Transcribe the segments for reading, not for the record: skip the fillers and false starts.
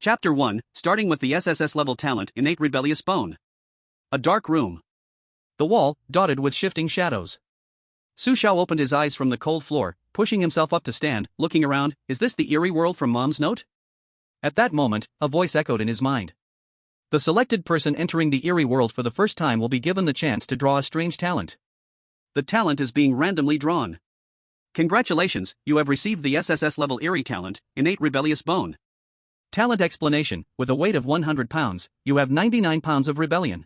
Chapter 1, starting with the SSS level talent innate rebellious bone. A dark room. The wall, dotted with shifting shadows. Su Xiao opened his eyes from the cold floor, pushing himself up to stand, looking around. Is this the eerie world from Mom's note? At that moment, a voice echoed in his mind. The selected person entering the eerie world for the first time will be given the chance to draw a strange talent. The talent is being randomly drawn. Congratulations, you have received the SSS level eerie talent, innate rebellious bone. Talent explanation: with a weight of 100 pounds, you have 99 pounds of rebellion.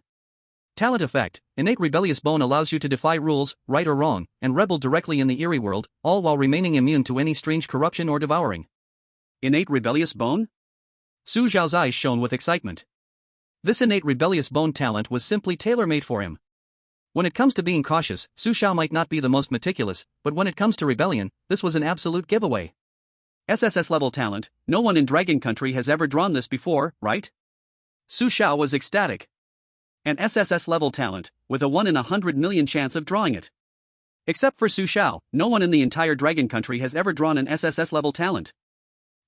Talent effect: innate rebellious bone allows you to defy rules, right or wrong, and rebel directly in the eerie world, all while remaining immune to any strange corruption or devouring. Innate rebellious bone? Su Xiao's eyes shone with excitement. This innate rebellious bone talent was simply tailor-made for him. When it comes to being cautious, Su Xiao might not be the most meticulous, but when it comes to rebellion, this was an absolute giveaway. SSS level talent, no one in Dragon Country has ever drawn this before, right? Su Xiao was ecstatic. An SSS level talent, with a 1 in 100 million chance of drawing it. Except for Su Xiao, no one in the entire Dragon Country has ever drawn an SSS level talent.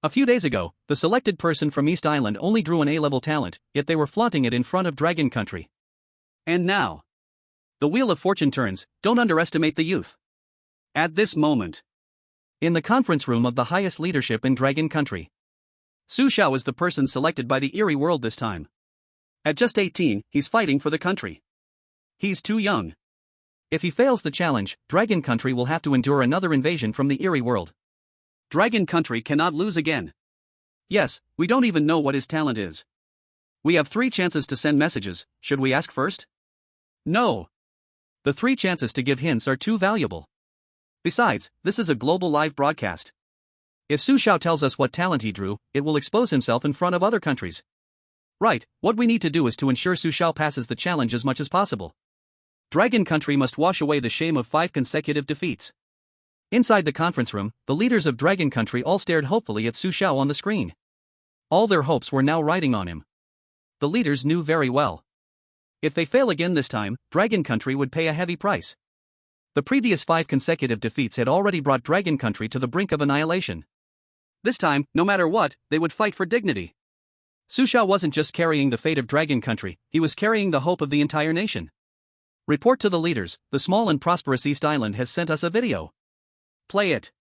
A few days ago, the selected person from East Island only drew an A-level talent, yet they were flaunting it in front of Dragon Country. And now, the wheel of fortune turns. Don't underestimate the youth. At this moment, in the conference room of the highest leadership in Dragon Country, Su Xiao is the person selected by the eerie world this time. At just 18, he's fighting for the country. He's too young. If he fails the challenge, Dragon Country will have to endure another invasion from the eerie world. Dragon Country cannot lose again. Yes, we don't even know what his talent is. We have 3 chances to send messages. Should we ask first? No. The 3 chances to give hints are too valuable. Besides, this is a global live broadcast. If Su Xiao tells us what talent he drew, it will expose himself in front of other countries. Right, what we need to do is to ensure Su Xiao passes the challenge as much as possible. Dragon Country must wash away the shame of 5 consecutive defeats. Inside the conference room, the leaders of Dragon Country all stared hopefully at Su Xiao on the screen. All their hopes were now riding on him. The leaders knew very well. If they fail again this time, Dragon Country would pay a heavy price. The previous 5 consecutive defeats had already brought Dragon Country to the brink of annihilation. This time, no matter what, they would fight for dignity. Su Xiao wasn't just carrying the fate of Dragon Country, he was carrying the hope of the entire nation. Report to the leaders: the small and prosperous East Island has sent us a video. Play it.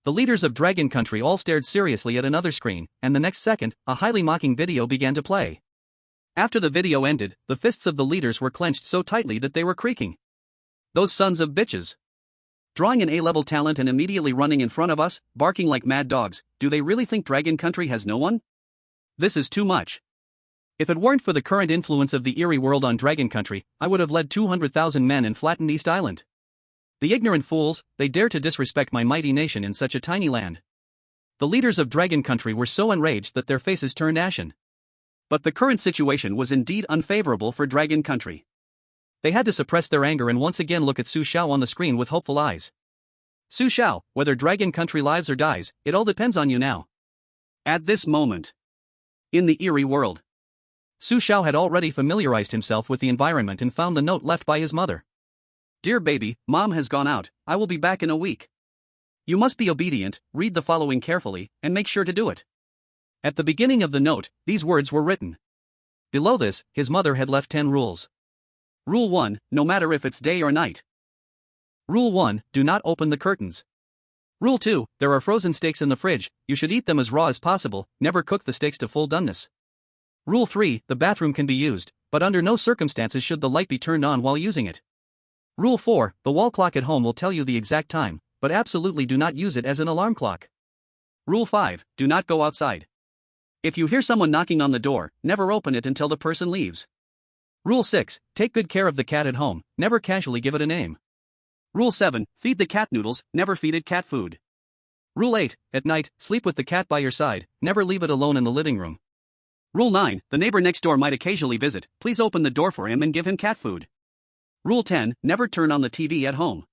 The leaders of Dragon Country all stared seriously at another screen, and the next second, a highly mocking video began to play. After the video ended, the fists of the leaders were clenched so tightly that they were creaking. Those sons of bitches. Drawing an A-level talent and immediately running in front of us, barking like mad dogs. Do they really think Dragon Country has no one? This is too much. If it weren't for the current influence of the eerie world on Dragon Country, I would have led 200,000 men and flattened East Island. The ignorant fools, they dare to disrespect my mighty nation in such a tiny land. The leaders of Dragon Country were so enraged that their faces turned ashen. But the current situation was indeed unfavorable for Dragon Country. They had to suppress their anger and once again look at Su Xiao on the screen with hopeful eyes. Su Xiao, whether Dragon Country lives or dies, it all depends on you now. At this moment, in the eerie world, Su Xiao had already familiarized himself with the environment and found the note left by his mother. Dear baby, Mom has gone out. I will be back in a week. You must be obedient, read the following carefully, and make sure to do it. At the beginning of the note, these words were written. Below this, his mother had left 10 rules. Rule 1, no matter if it's day or night. Rule 1, do not open the curtains. Rule 2, there are frozen steaks in the fridge, you should eat them as raw as possible, never cook the steaks to full doneness. Rule 3, the bathroom can be used, but under no circumstances should the light be turned on while using it. Rule 4, the wall clock at home will tell you the exact time, but absolutely do not use it as an alarm clock. Rule 5, do not go outside. If you hear someone knocking on the door, never open it until the person leaves. Rule 6, take good care of the cat at home, never casually give it a name. Rule 7, feed the cat noodles, never feed it cat food. Rule 8, at night, sleep with the cat by your side, never leave it alone in the living room. Rule 9, the neighbor next door might occasionally visit, please open the door for him and give him cat food. Rule 10, never turn on the TV at home.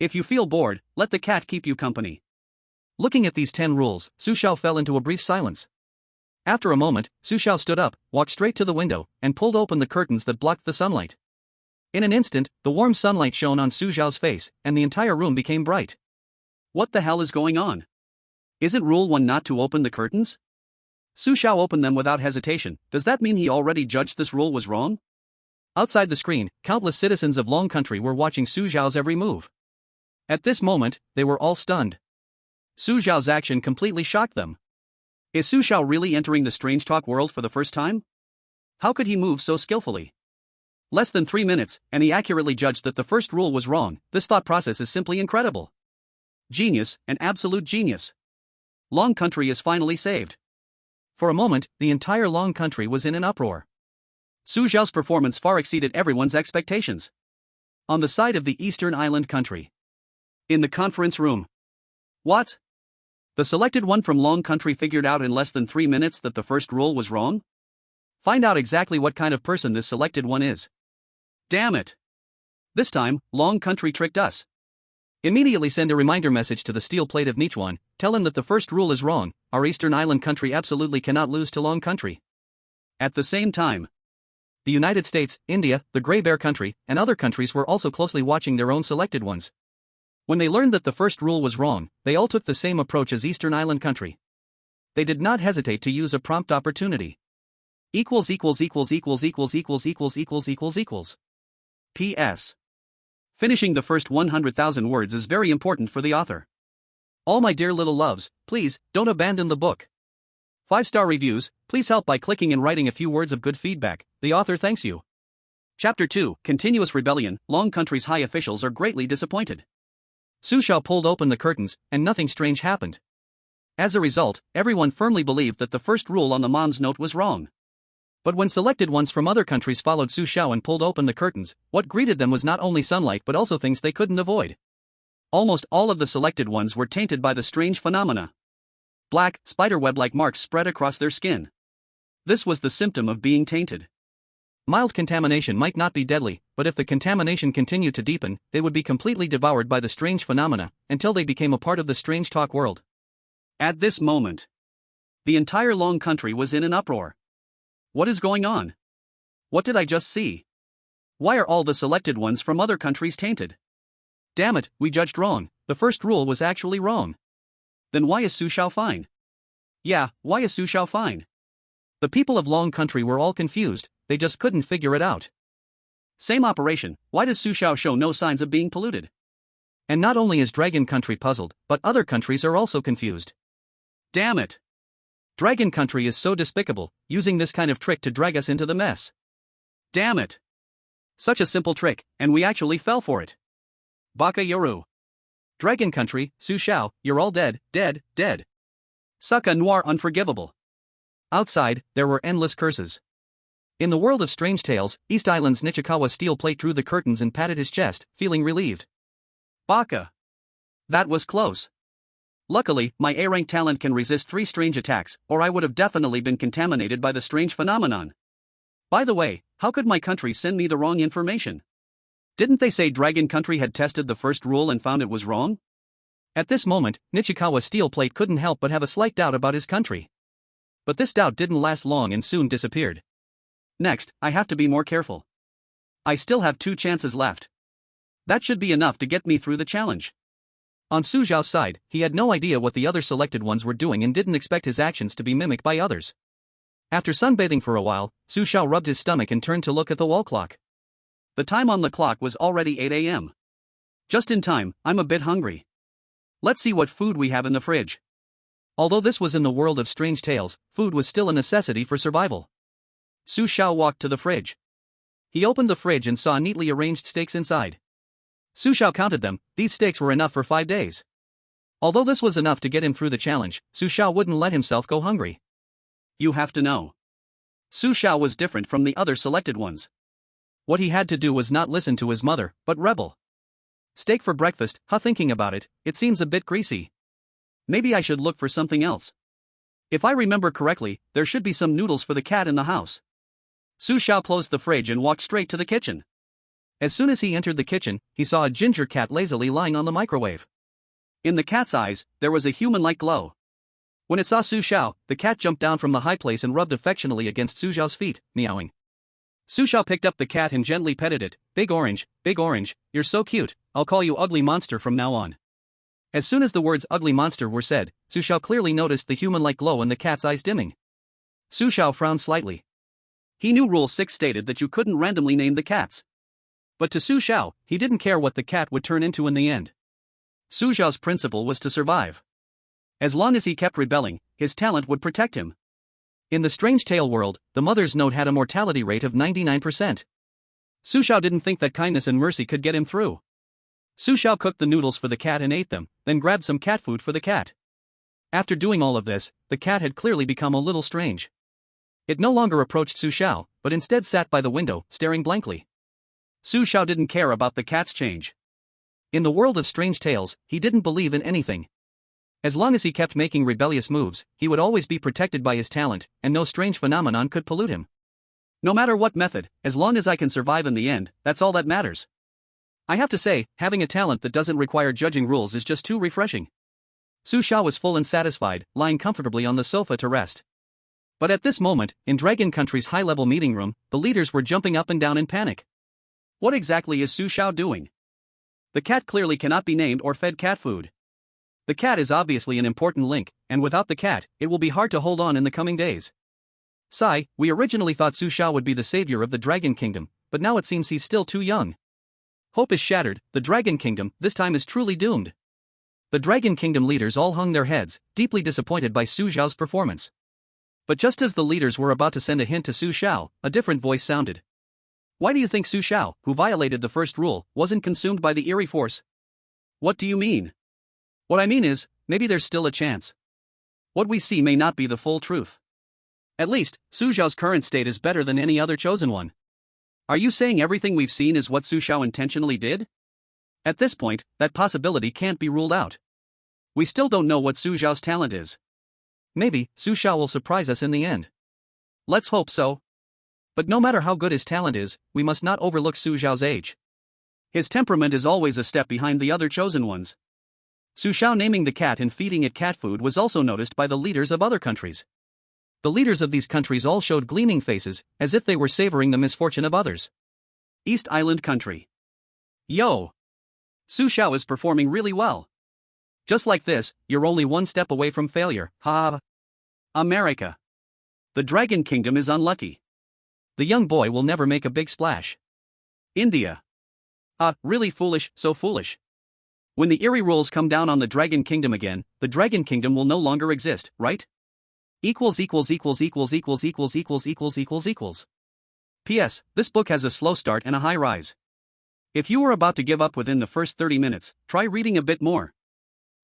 If you feel bored, let the cat keep you company. Looking at these 10 rules, Su Xiao fell into a brief silence. After a moment, Su Xiao stood up, walked straight to the window, and pulled open the curtains that blocked the sunlight. In an instant, the warm sunlight shone on Su Xiao's face, and the entire room became bright. What the hell is going on? Isn't Rule 1 not to open the curtains? Su Xiao opened them without hesitation. Does that mean he already judged this rule was wrong? Outside the screen, countless citizens of Long Country were watching Su Xiao's every move. At this moment, they were all stunned. Su Xiao's action completely shocked them. Is Su Xiao really entering the strange talk world for the first time? How could he move so skillfully? Less than 3 minutes, and he accurately judged that the first rule was wrong. This thought process is simply incredible. Genius, an absolute genius. Long Country is finally saved. For a moment, the entire Long Country was in an uproar. Su Xiao's performance far exceeded everyone's expectations. On the side of the Eastern Island country. In the conference room. What? The selected one from Long Country figured out in less than 3 minutes that the first rule was wrong? Find out exactly what kind of person this selected one is. Damn it! This time, Long Country tricked us. Immediately send a reminder message to the steel plate of Nichuan, tell him that the first rule is wrong, our Eastern Island country absolutely cannot lose to Long Country. At the same time, the United States, India, the Grey Bear country, and other countries were also closely watching their own selected ones. When they learned that the first rule was wrong, they all took the same approach as Eastern Island country. They did not hesitate to use a prompt opportunity. Equals. P.S. Finishing the first 100,000 words is very important for the author. All my dear little loves, please, don't abandon the book. 5-star reviews, please help by clicking and writing a few words of good feedback, the author thanks you. Chapter 2, Continuous Rebellion. Long Country's high officials are greatly disappointed. Su Xiao pulled open the curtains, and nothing strange happened. As a result, everyone firmly believed that the first rule on the mom's note was wrong. But when selected ones from other countries followed Su Xiao and pulled open the curtains, what greeted them was not only sunlight but also things they couldn't avoid. Almost all of the selected ones were tainted by the strange phenomena. Black, spiderweb-like marks spread across their skin. This was the symptom of being tainted. Mild contamination might not be deadly, but if the contamination continued to deepen, they would be completely devoured by the strange phenomena, until they became a part of the strange talk world. At this moment, the entire Long Country was in an uproar. What is going on? What did I just see? Why are all the selected ones from other countries tainted? Damn it, we judged wrong, the first rule was actually wrong. Then why is Su Xiao fine? Yeah, why is Su Xiao fine? The people of Long Country were all confused, they just couldn't figure it out. Same operation, why does Su Xiao show no signs of being polluted? And not only is Dragon Country puzzled, but other countries are also confused. Damn it! Dragon Country is so despicable, using this kind of trick to drag us into the mess. Damn it! Such a simple trick, and we actually fell for it. Baka Yoru. Dragon Country, Su Xiao, you're all dead, dead, dead. Succa Noir unforgivable. Outside, there were endless curses. In the world of strange tales, East Island's Nichikawa steel plate drew the curtains and patted his chest, feeling relieved. Baka. That was close. Luckily, my A-rank talent can resist 3 strange attacks, or I would have definitely been contaminated by the strange phenomenon. By the way, how could my country send me the wrong information? Didn't they say Dragon Country had tested the first rule and found it was wrong? At this moment, Nichikawa steel plate couldn't help but have a slight doubt about his country. But this doubt didn't last long and soon disappeared. Next, I have to be more careful. I still have 2 chances left. That should be enough to get me through the challenge. On Su Xiao's side, he had no idea what the other selected ones were doing and didn't expect his actions to be mimicked by others. After sunbathing for a while, Su Xiao rubbed his stomach and turned to look at the wall clock. The time on the clock was already 8 a.m. Just in time, I'm a bit hungry. Let's see what food we have in the fridge. Although this was in the world of strange tales, food was still a necessity for survival. Su Xiao walked to the fridge. He opened the fridge and saw neatly arranged steaks inside. Su Xiao counted them, these steaks were enough for 5 days. Although this was enough to get him through the challenge, Su Xiao wouldn't let himself go hungry. You have to know. Su Xiao was different from the other selected ones. What he had to do was not listen to his mother, but rebel. Steak for breakfast, thinking about it, it seems a bit greasy. Maybe I should look for something else. If I remember correctly, there should be some noodles for the cat in the house. Su Xiao closed the fridge and walked straight to the kitchen. As soon as he entered the kitchen, he saw a ginger cat lazily lying on the microwave. In the cat's eyes, there was a human-like glow. When it saw Su Xiao, the cat jumped down from the high place and rubbed affectionately against Su Xiao's feet, meowing. Su Xiao picked up the cat and gently petted it. Big Orange, you're so cute, I'll call you Ugly Monster from now on. As soon as the words Ugly Monster were said, Su Xiao clearly noticed the human-like glow in the cat's eyes dimming. Su Xiao frowned slightly. He knew Rule 6 stated that you couldn't randomly name the cats. But to Su Xiao, he didn't care what the cat would turn into in the end. Su Xiao's principle was to survive. As long as he kept rebelling, his talent would protect him. In the strange tale world, the mother's note had a mortality rate of 99%. Su Xiao didn't think that kindness and mercy could get him through. Su Xiao cooked the noodles for the cat and ate them, then grabbed some cat food for the cat. After doing all of this, the cat had clearly become a little strange. It no longer approached Su Xiao, but instead sat by the window, staring blankly. Su Xiao didn't care about the cat's change. In the world of strange tales, he didn't believe in anything. As long as he kept making rebellious moves, he would always be protected by his talent, and no strange phenomenon could pollute him. No matter what method, as long as I can survive in the end, that's all that matters. I have to say, having a talent that doesn't require judging rules is just too refreshing. Su Xiao was full and satisfied, lying comfortably on the sofa to rest. But at this moment, in Dragon Country's high-level meeting room, the leaders were jumping up and down in panic. What exactly is Su Xiao doing? The cat clearly cannot be named or fed cat food. The cat is obviously an important link, and without the cat, it will be hard to hold on in the coming days. Sai, we originally thought Su Xiao would be the savior of the Dragon Kingdom, but now it seems he's still too young. Hope is shattered, the Dragon Kingdom, this time is truly doomed. The Dragon Kingdom leaders all hung their heads, deeply disappointed by Su Xiao's performance. But just as the leaders were about to send a hint to Su Xiao, a different voice sounded. Why do you think Su Xiao, who violated the first rule, wasn't consumed by the eerie force? What do you mean? What I mean is, maybe there's still a chance. What we see may not be the full truth. At least, Su Xiao's current state is better than any other chosen one. Are you saying everything we've seen is what Su Xiao intentionally did? At this point, that possibility can't be ruled out. We still don't know what Su Xiao's talent is. Maybe, Su Xiao will surprise us in the end. Let's hope so. But no matter how good his talent is, we must not overlook Su Xiao's age. His temperament is always a step behind the other chosen ones. Su Xiao naming the cat and feeding it cat food was also noticed by the leaders of other countries. The leaders of these countries all showed gleaming faces, as if they were savoring the misfortune of others. East Island Country. Yo! Su Xiao is performing really well. Just like this, you're only one step away from failure, ha! America. The Dragon Kingdom is unlucky. The young boy will never make a big splash. India. Really foolish, so foolish. When the eerie rules come down on the Dragon Kingdom again, the Dragon Kingdom will no longer exist, right? P.S. This book has a slow start and a high rise. If you were about to give up within the first 30 minutes, try reading a bit more.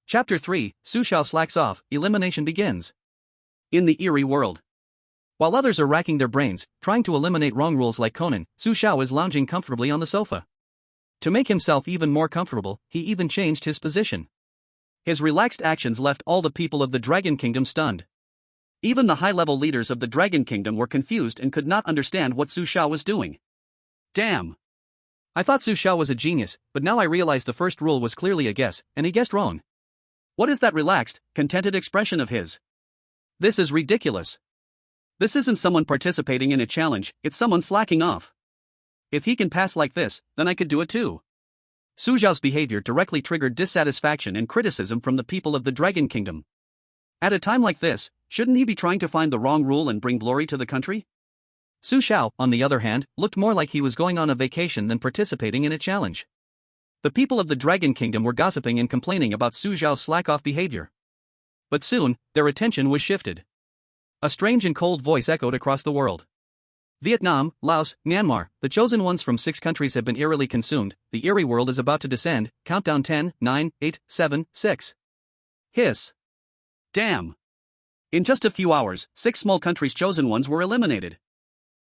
Chapter 3, Su Xiao slacks off, elimination begins. In the eerie world. While others are racking their brains, trying to eliminate wrong rules like Conan, Su Xiao is lounging comfortably on the sofa. To make himself even more comfortable, he even changed his position. His relaxed actions left all the people of the Dragon Kingdom stunned. Even the high-level leaders of the Dragon Kingdom were confused and could not understand what Su Xiao was doing. Damn! I thought Su Xiao was a genius, but now I realize the first rule was clearly a guess, and he guessed wrong. What is that relaxed, contented expression of his? This is ridiculous. This isn't someone participating in a challenge, it's someone slacking off. If he can pass like this, then I could do it too. Su Xiao's behavior directly triggered dissatisfaction and criticism from the people of the Dragon Kingdom. At a time like this, shouldn't he be trying to find the wrong rule and bring glory to the country? Su Xiao, on the other hand, looked more like he was going on a vacation than participating in a challenge. The people of the Dragon Kingdom were gossiping and complaining about Su Xiao's slack-off behavior. But soon, their attention was shifted. A strange and cold voice echoed across the world. Vietnam, Laos, Myanmar, the chosen ones from 6 countries have been eerily consumed, the eerie world is about to descend, countdown 10, 9, 8, 7, 6. Hiss. Damn. In just a few hours, 6 small countries' chosen ones were eliminated.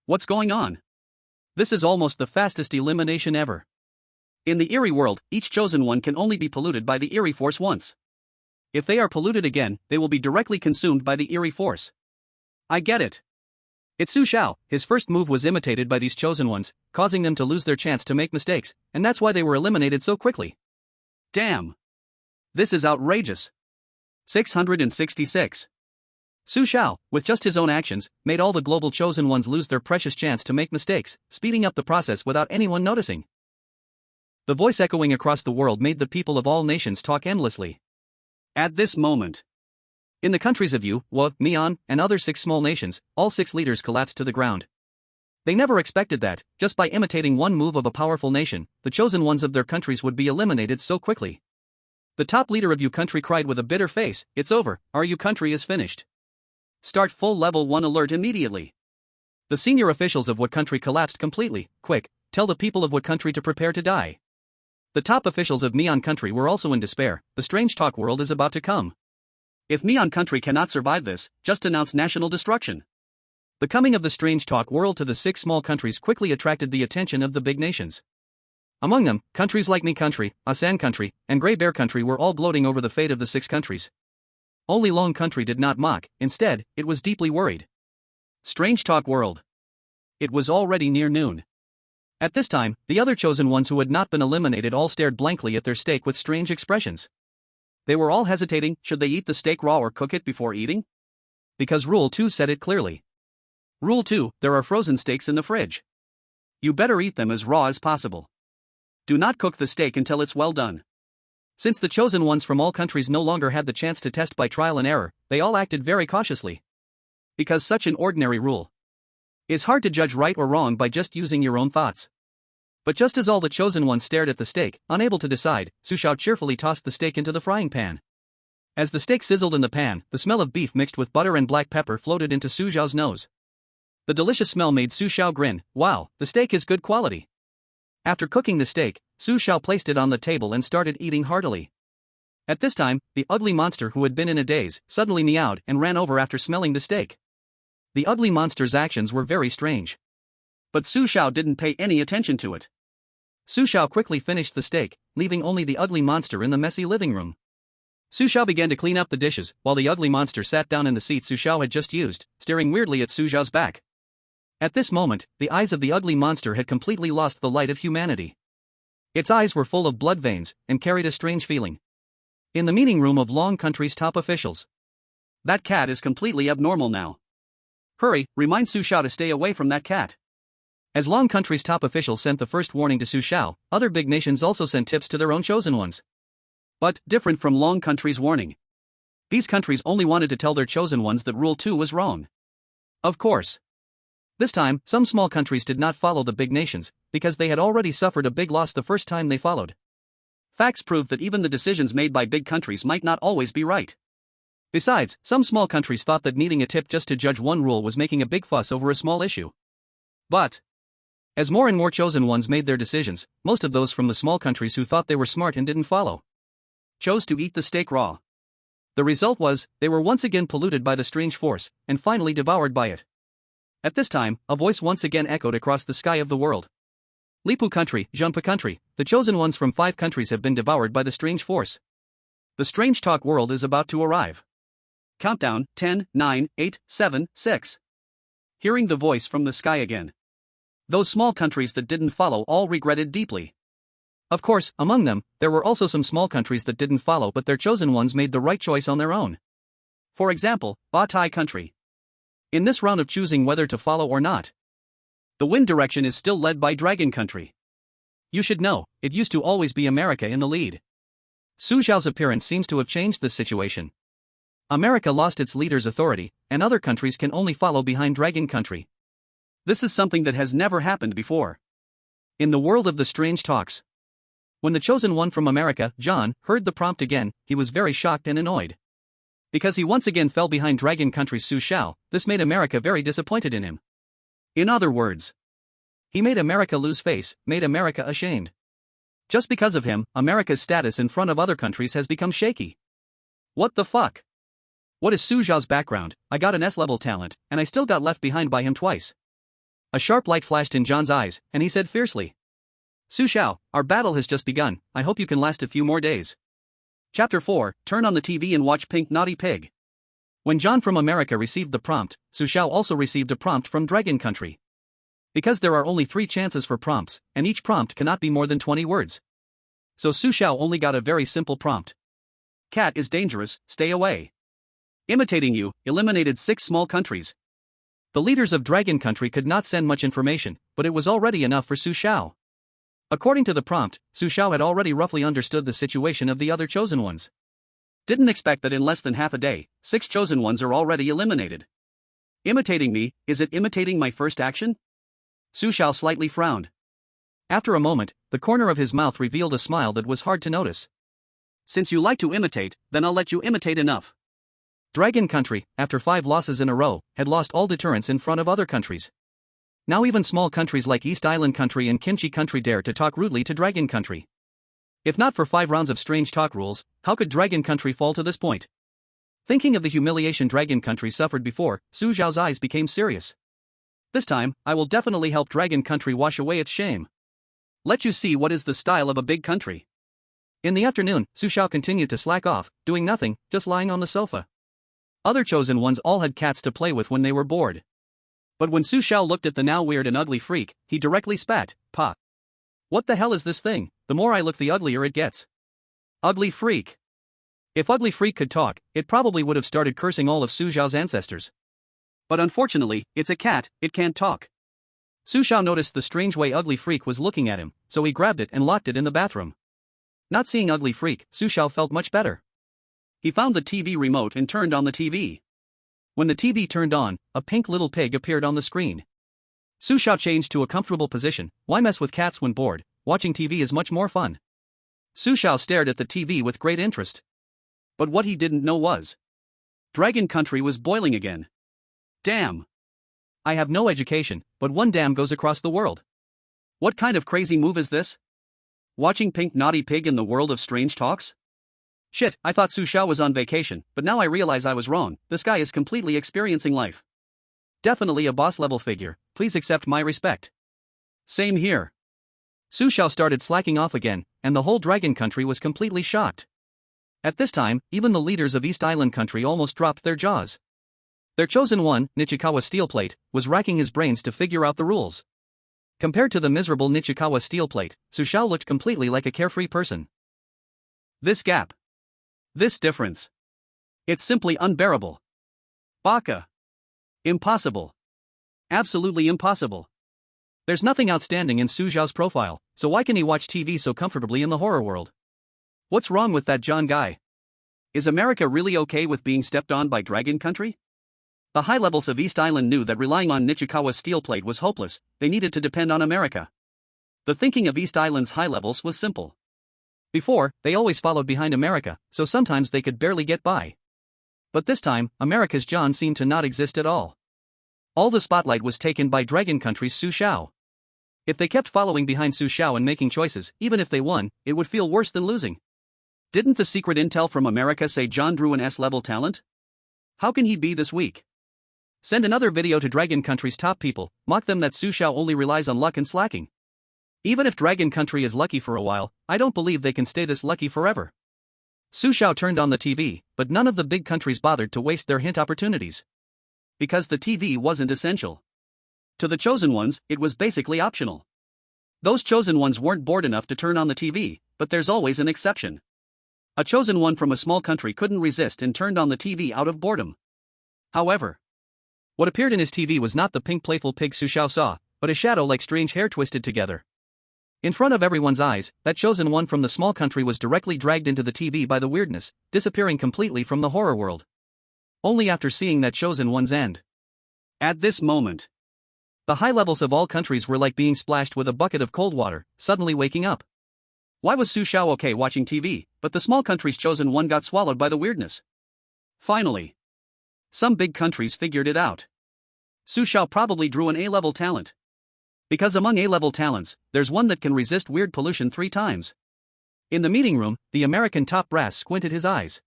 What's going on? This is almost the fastest elimination ever. In the eerie world, each chosen one can only be polluted by the eerie force once. If they are polluted again, they will be directly consumed by the eerie force. I get it. It's Su Xiao, his first move was imitated by these chosen ones, causing them to lose their chance to make mistakes, and that's why they were eliminated so quickly. Damn. This is outrageous. 666. Su Xiao, with just his own actions, made all the global chosen ones lose their precious chance to make mistakes, speeding up the process without anyone noticing. The voice echoing across the world made the people of all nations talk endlessly. At this moment, In the countries of Yu, Wa, Mian, and other 6 small nations, all 6 leaders collapsed to the ground. They never expected that, just by imitating one move of a powerful nation, the chosen ones of their countries would be eliminated so quickly. The top leader of Yu country cried with a bitter face, "It's over, our Yu country is finished. Start full level 1 alert immediately." The senior officials of What country collapsed completely. "Quick, tell the people of What country to prepare to die." The top officials of Mian country were also in despair. The strange talk world is about to come. If Mian country cannot survive this, just announce national destruction. The coming of the strange talk world to the 6 small countries quickly attracted the attention of the big nations. Among them, countries like Mi country, Asan country, and Grey Bear country were all gloating over the fate of the 6 countries. Only Long country did not mock, instead, it was deeply worried. Strange talk world. It was already near noon. At this time, the other chosen ones who had not been eliminated all stared blankly at their steak with strange expressions. They were all hesitating, should they eat the steak raw or cook it before eating? Because Rule 2 said it clearly. Rule 2, there are frozen steaks in the fridge. You better eat them as raw as possible. Do not cook the steak until it's well done. Since the chosen ones from all countries no longer had the chance to test by trial and error, they all acted very cautiously. Because such an ordinary rule is hard to judge right or wrong by just using your own thoughts. But just as all the chosen ones stared at the steak, unable to decide, Su Xiao cheerfully tossed the steak into the frying pan. As the steak sizzled in the pan, the smell of beef mixed with butter and black pepper floated into Su Xiao's nose. The delicious smell made Su Xiao grin. "Wow, the steak is good quality." After cooking the steak, Su Xiao placed it on the table and started eating heartily. At this time, the ugly monster who had been in a daze suddenly meowed and ran over after smelling the steak. The ugly monster's actions were very strange. But Su Xiao didn't pay any attention to it. Su Xiao quickly finished the steak, leaving only the ugly monster in the messy living room. Su Xiao began to clean up the dishes, while the ugly monster sat down in the seat Su Xiao had just used, staring weirdly at Su Xiao's back. At this moment, the eyes of the ugly monster had completely lost the light of humanity. Its eyes were full of blood veins, and carried a strange feeling. In the meeting room of Long country's top officials. "That cat is completely abnormal now. Hurry, remind Su Xiao to stay away from that cat." As Long country's top officials sent the first warning to Su Xiao, other big nations also sent tips to their own chosen ones. But, different from Long country's warning, these countries only wanted to tell their chosen ones that Rule 2 was wrong. Of course. This time, some small countries did not follow the big nations, because they had already suffered a big loss the first time they followed. Facts proved that even the decisions made by big countries might not always be right. Besides, some small countries thought that needing a tip just to judge one rule was making a big fuss over a small issue. But, as more and more chosen ones made their decisions, most of those from the small countries who thought they were smart and didn't follow chose to eat the steak raw. The result was, they were once again polluted by the strange force, and finally devoured by it. At this time, a voice once again echoed across the sky of the world. "Lipu country, Zhengpa country, the chosen ones from 5 countries have been devoured by the strange force. The strange talk world is about to arrive. Countdown, 10, 9, 8, 7, 6. Hearing the voice from the sky again. Those small countries that didn't follow all regretted deeply. Of course, among them, there were also some small countries that didn't follow, but their chosen ones made the right choice on their own. For example, Ba Tai country. In this round of choosing whether to follow or not, the wind direction is still led by Dragon country. You should know, it used to always be America in the lead. Su Xiao's appearance seems to have changed this situation. America lost its leader's authority, and other countries can only follow behind Dragon country. This is something that has never happened before. In the world of the strange talks, when the chosen one from America, John, heard the prompt again, he was very shocked and annoyed. Because he once again fell behind Dragon country's Su Xiao, this made America very disappointed in him. In other words, he made America lose face, made America ashamed. Just because of him, America's status in front of other countries has become shaky. What the fuck? What is Su Xiao's background? I got an S-level talent, and I still got left behind by him twice. A sharp light flashed in John's eyes, and he said fiercely, "Su Xiao, our battle has just begun, I hope you can last a few more days." Chapter 4, Turn on the TV and watch Pink Naughty Pig. When John from America received the prompt, Su Xiao also received a prompt from Dragon country. Because there are only 3 chances for prompts, and each prompt cannot be more than 20 words. So Su Xiao only got a very simple prompt. "Cat is dangerous, stay away. Imitating you, eliminated 6 small countries." The leaders of Dragon country could not send much information, but it was already enough for Su Xiao. According to the prompt, Su Xiao had already roughly understood the situation of the other chosen ones. Didn't expect that in less than half a day, 6 chosen ones are already eliminated. Imitating me, is it imitating my first action? Su Xiao slightly frowned. After a moment, the corner of his mouth revealed a smile that was hard to notice. Since you like to imitate, then I'll let you imitate enough. Dragon Country, after 5 losses in a row, had lost all deterrence in front of other countries. Now even small countries like East Island Country and Kimchi Country dare to talk rudely to Dragon Country. If not for 5 rounds of strange talk rules, how could Dragon Country fall to this point? Thinking of the humiliation Dragon Country suffered before, Su Xiao's eyes became serious. This time, I will definitely help Dragon Country wash away its shame. Let you see what is the style of a big country. In the afternoon, Su Xiao continued to slack off, doing nothing, just lying on the sofa. Other chosen ones all had cats to play with when they were bored. But when Su Xiao looked at the now weird and ugly freak, he directly spat, "Pa. What the hell is this thing? The more I look the uglier it gets." Ugly freak. If ugly freak could talk, it probably would have started cursing all of Su Xiao's ancestors. But unfortunately, it's a cat, it can't talk. Su Xiao noticed the strange way ugly freak was looking at him, so he grabbed it and locked it in the bathroom. Not seeing ugly freak, Su Xiao felt much better. He found the TV remote and turned on the TV. When the TV turned on, a pink little pig appeared on the screen. Su Xiao changed to a comfortable position. Why mess with cats when bored? Watching TV is much more fun. Su Xiao stared at the TV with great interest. But what he didn't know was Dragon Country was boiling again. Damn. I have no education, but one dam goes across the world. What kind of crazy move is this? Watching Pink Naughty Pig in the world of strange talks? Shit, I thought Su Xiao was on vacation, but now I realize I was wrong. This guy is completely experiencing life. Definitely a boss level figure, please accept my respect. Same here. Su Xiao started slacking off again, and the whole Dragon Country was completely shocked. At this time, even the leaders of East Island Country almost dropped their jaws. Their chosen one, Nichikawa Steelplate, was racking his brains to figure out the rules. Compared to the miserable Nichikawa Steelplate, Su Xiao looked completely like a carefree person. This gap. This difference. It's simply unbearable. Baka. Impossible. Absolutely impossible. There's nothing outstanding in Su Xiao's profile, so why can he watch TV so comfortably in the horror world? What's wrong with that John guy? Is America really okay with being stepped on by Dragon Country? The high levels of East Island knew that relying on Nichikawa's Steelplate was hopeless, they needed to depend on America. The thinking of East Island's high levels was simple. Before, they always followed behind America, so sometimes they could barely get by. But this time, America's John seemed to not exist at all. All the spotlight was taken by Dragon Country's Su Xiao. If they kept following behind Su Xiao and making choices, even if they won, it would feel worse than losing. Didn't the secret intel from America say John drew an S-level talent? How can he be this weak? Send another video to Dragon Country's top people, mock them that Su Xiao only relies on luck and slacking. Even if Dragon Country is lucky for a while, I don't believe they can stay this lucky forever. Su Xiao turned on the TV, but none of the big countries bothered to waste their hint opportunities. Because the TV wasn't essential. To the chosen ones, it was basically optional. Those chosen ones weren't bored enough to turn on the TV, but there's always an exception. A chosen one from a small country couldn't resist and turned on the TV out of boredom. However, what appeared in his TV was not the pink playful pig Su Xiao saw, but a shadow like strange hair twisted together. In front of everyone's eyes, that chosen one from the small country was directly dragged into the TV by the weirdness, disappearing completely from the horror world. Only after seeing that chosen one's end. At this moment, the high levels of all countries were like being splashed with a bucket of cold water, suddenly waking up. Why was Su Xiao okay watching TV, but the small country's chosen one got swallowed by the weirdness? Finally, some big countries figured it out. Su Xiao probably drew an A-level talent. Because among A-level talents, there's one that can resist weird pollution 3 times. In the meeting room, the American top brass squinted his eyes.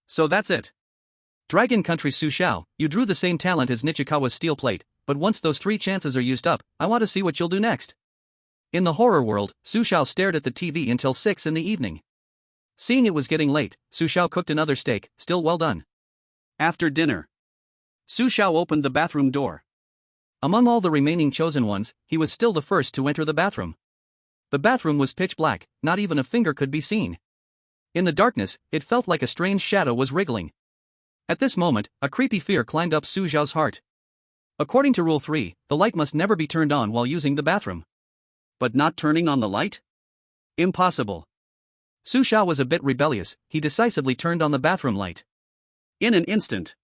So that's it. Dragon Country Su Xiao, you drew the same talent as Nichikawa's Steelplate, but once those 3 chances are used up, I want to see what you'll do next. In the horror world, Su Xiao stared at the TV until 6 in the evening. Seeing it was getting late, Su Xiao cooked another steak, still well done. After dinner, Su Xiao opened the bathroom door. Among all the remaining chosen ones, he was still the first to enter the bathroom. The bathroom was pitch black, not even a finger could be seen. In the darkness, it felt like a strange shadow was wriggling. At this moment, a creepy fear climbed up Su Xiao's heart. According to Rule 3, the light must never be turned on while using the bathroom. But not turning on the light? Impossible. Su Xiao was a bit rebellious, he decisively turned on the bathroom light. In an instant,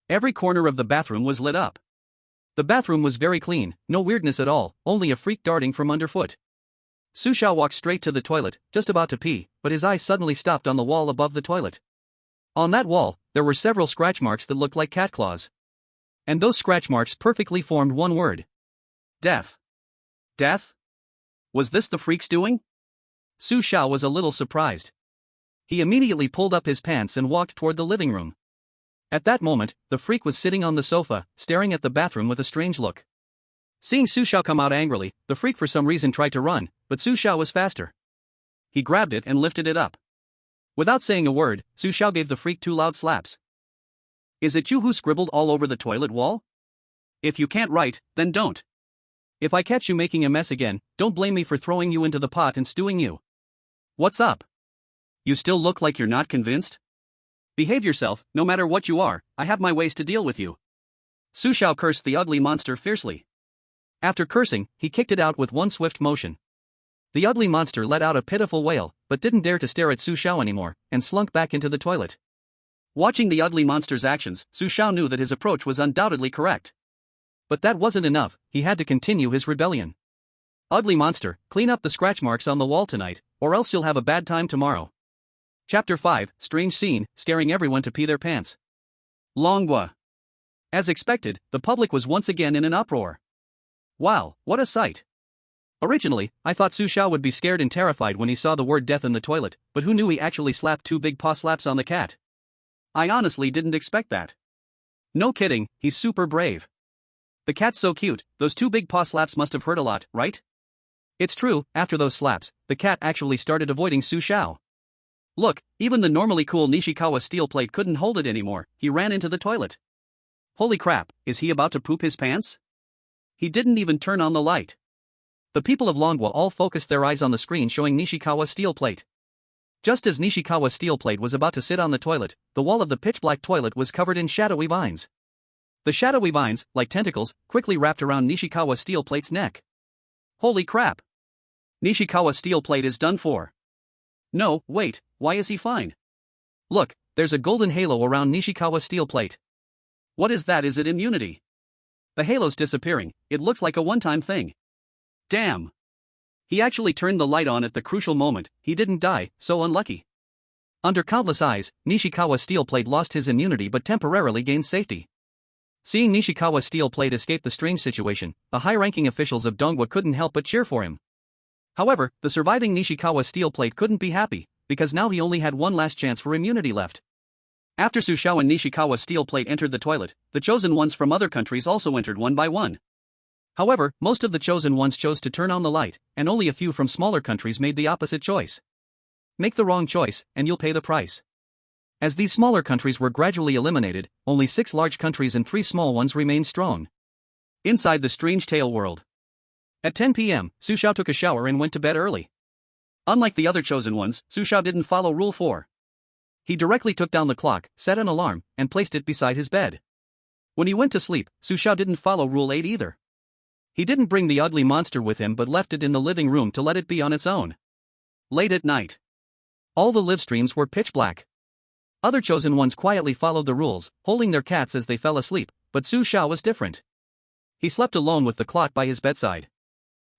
every corner of the bathroom was lit up. The bathroom was very clean, no weirdness at all, only a freak darting from underfoot. Su Xiao walked straight to the toilet, just about to pee, but his eyes suddenly stopped on the wall above the toilet. On that wall, there were several scratch marks that looked like cat claws. And those scratch marks perfectly formed one word. Death. Death? Was this the freak's doing? Su Xiao was a little surprised. He immediately pulled up his pants and walked toward the living room. At that moment, the freak was sitting on the sofa, staring at the bathroom with a strange look. Seeing Su Xiao come out angrily, the freak for some reason tried to run, but Su Xiao was faster. He grabbed it and lifted it up. Without saying a word, Su Xiao gave the freak 2 loud slaps. Is it you who scribbled all over the toilet wall? If you can't write, then don't. If I catch you making a mess again, don't blame me for throwing you into the pot and stewing you. What's up? You still look like you're not convinced? Behave yourself, no matter what you are, I have my ways to deal with you. Su Xiao cursed the ugly monster fiercely. After cursing, he kicked it out with one swift motion. The ugly monster let out a pitiful wail, but didn't dare to stare at Su Xiao anymore, and slunk back into the toilet. Watching the ugly monster's actions, Su Xiao knew that his approach was undoubtedly correct. But that wasn't enough, he had to continue his rebellion. Ugly monster, clean up the scratch marks on the wall tonight, or else you'll have a bad time tomorrow. Chapter 5, Strange Scene, Scaring Everyone to Pee Their Pants. Longhua. As expected, the public was once again in an uproar. Wow, what a sight. Originally, I thought Su Xiao would be scared and terrified when he saw the word death in the toilet, but who knew he actually slapped 2 big paw slaps on the cat? I honestly didn't expect that. No kidding, he's super brave. The cat's so cute, those 2 big paw slaps must have hurt a lot, right? It's true, after those slaps, the cat actually started avoiding Su Xiao. Look, even the normally cool Nishikawa steel plate couldn't hold it anymore, he ran into the toilet. Holy crap, is he about to poop his pants? He didn't even turn on the light. The people of Longhua all focused their eyes on the screen showing Nishikawa's steel plate. Just as Nishikawa's steel plate was about to sit on the toilet, the wall of the pitch-black toilet was covered in shadowy vines. The shadowy vines, like tentacles, quickly wrapped around Nishikawa's steel plate's neck. Holy crap! Nishikawa's steel plate is done for. No, wait, why is he fine? Look, there's a golden halo around Nishikawa's steel plate. What is that? Is it immunity? The halo's disappearing, it looks like a one-time thing. Damn! He actually turned the light on at the crucial moment, he didn't die, so unlucky. Under countless eyes, Nishikawa's steel plate lost his immunity but temporarily gained safety. Seeing Nishikawa's steel plate escape the strange situation, the high-ranking officials of Donghua couldn't help but cheer for him. However, the surviving Nishikawa steel plate couldn't be happy, because now he only had one last chance for immunity left. After Su Xiao and Nishikawa's steel plate entered the toilet, the chosen ones from other countries also entered one by one. However, most of the chosen ones chose to turn on the light, and only a few from smaller countries made the opposite choice. Make the wrong choice, and you'll pay the price. As these smaller countries were gradually eliminated, only 6 large countries and 3 small ones remained strong. Inside the strange tale world. At 10 p.m., Su Xiao took a shower and went to bed early. Unlike the other chosen ones, Su Xiao didn't follow Rule 4. He directly took down the clock, set an alarm, and placed it beside his bed. When he went to sleep, Su Xiao didn't follow Rule 8 either. He didn't bring the ugly monster with him but left it in the living room to let it be on its own. Late at night. All the live streams were pitch black. Other chosen ones quietly followed the rules, holding their cats as they fell asleep, but Su Xiao was different. He slept alone with the clock by his bedside.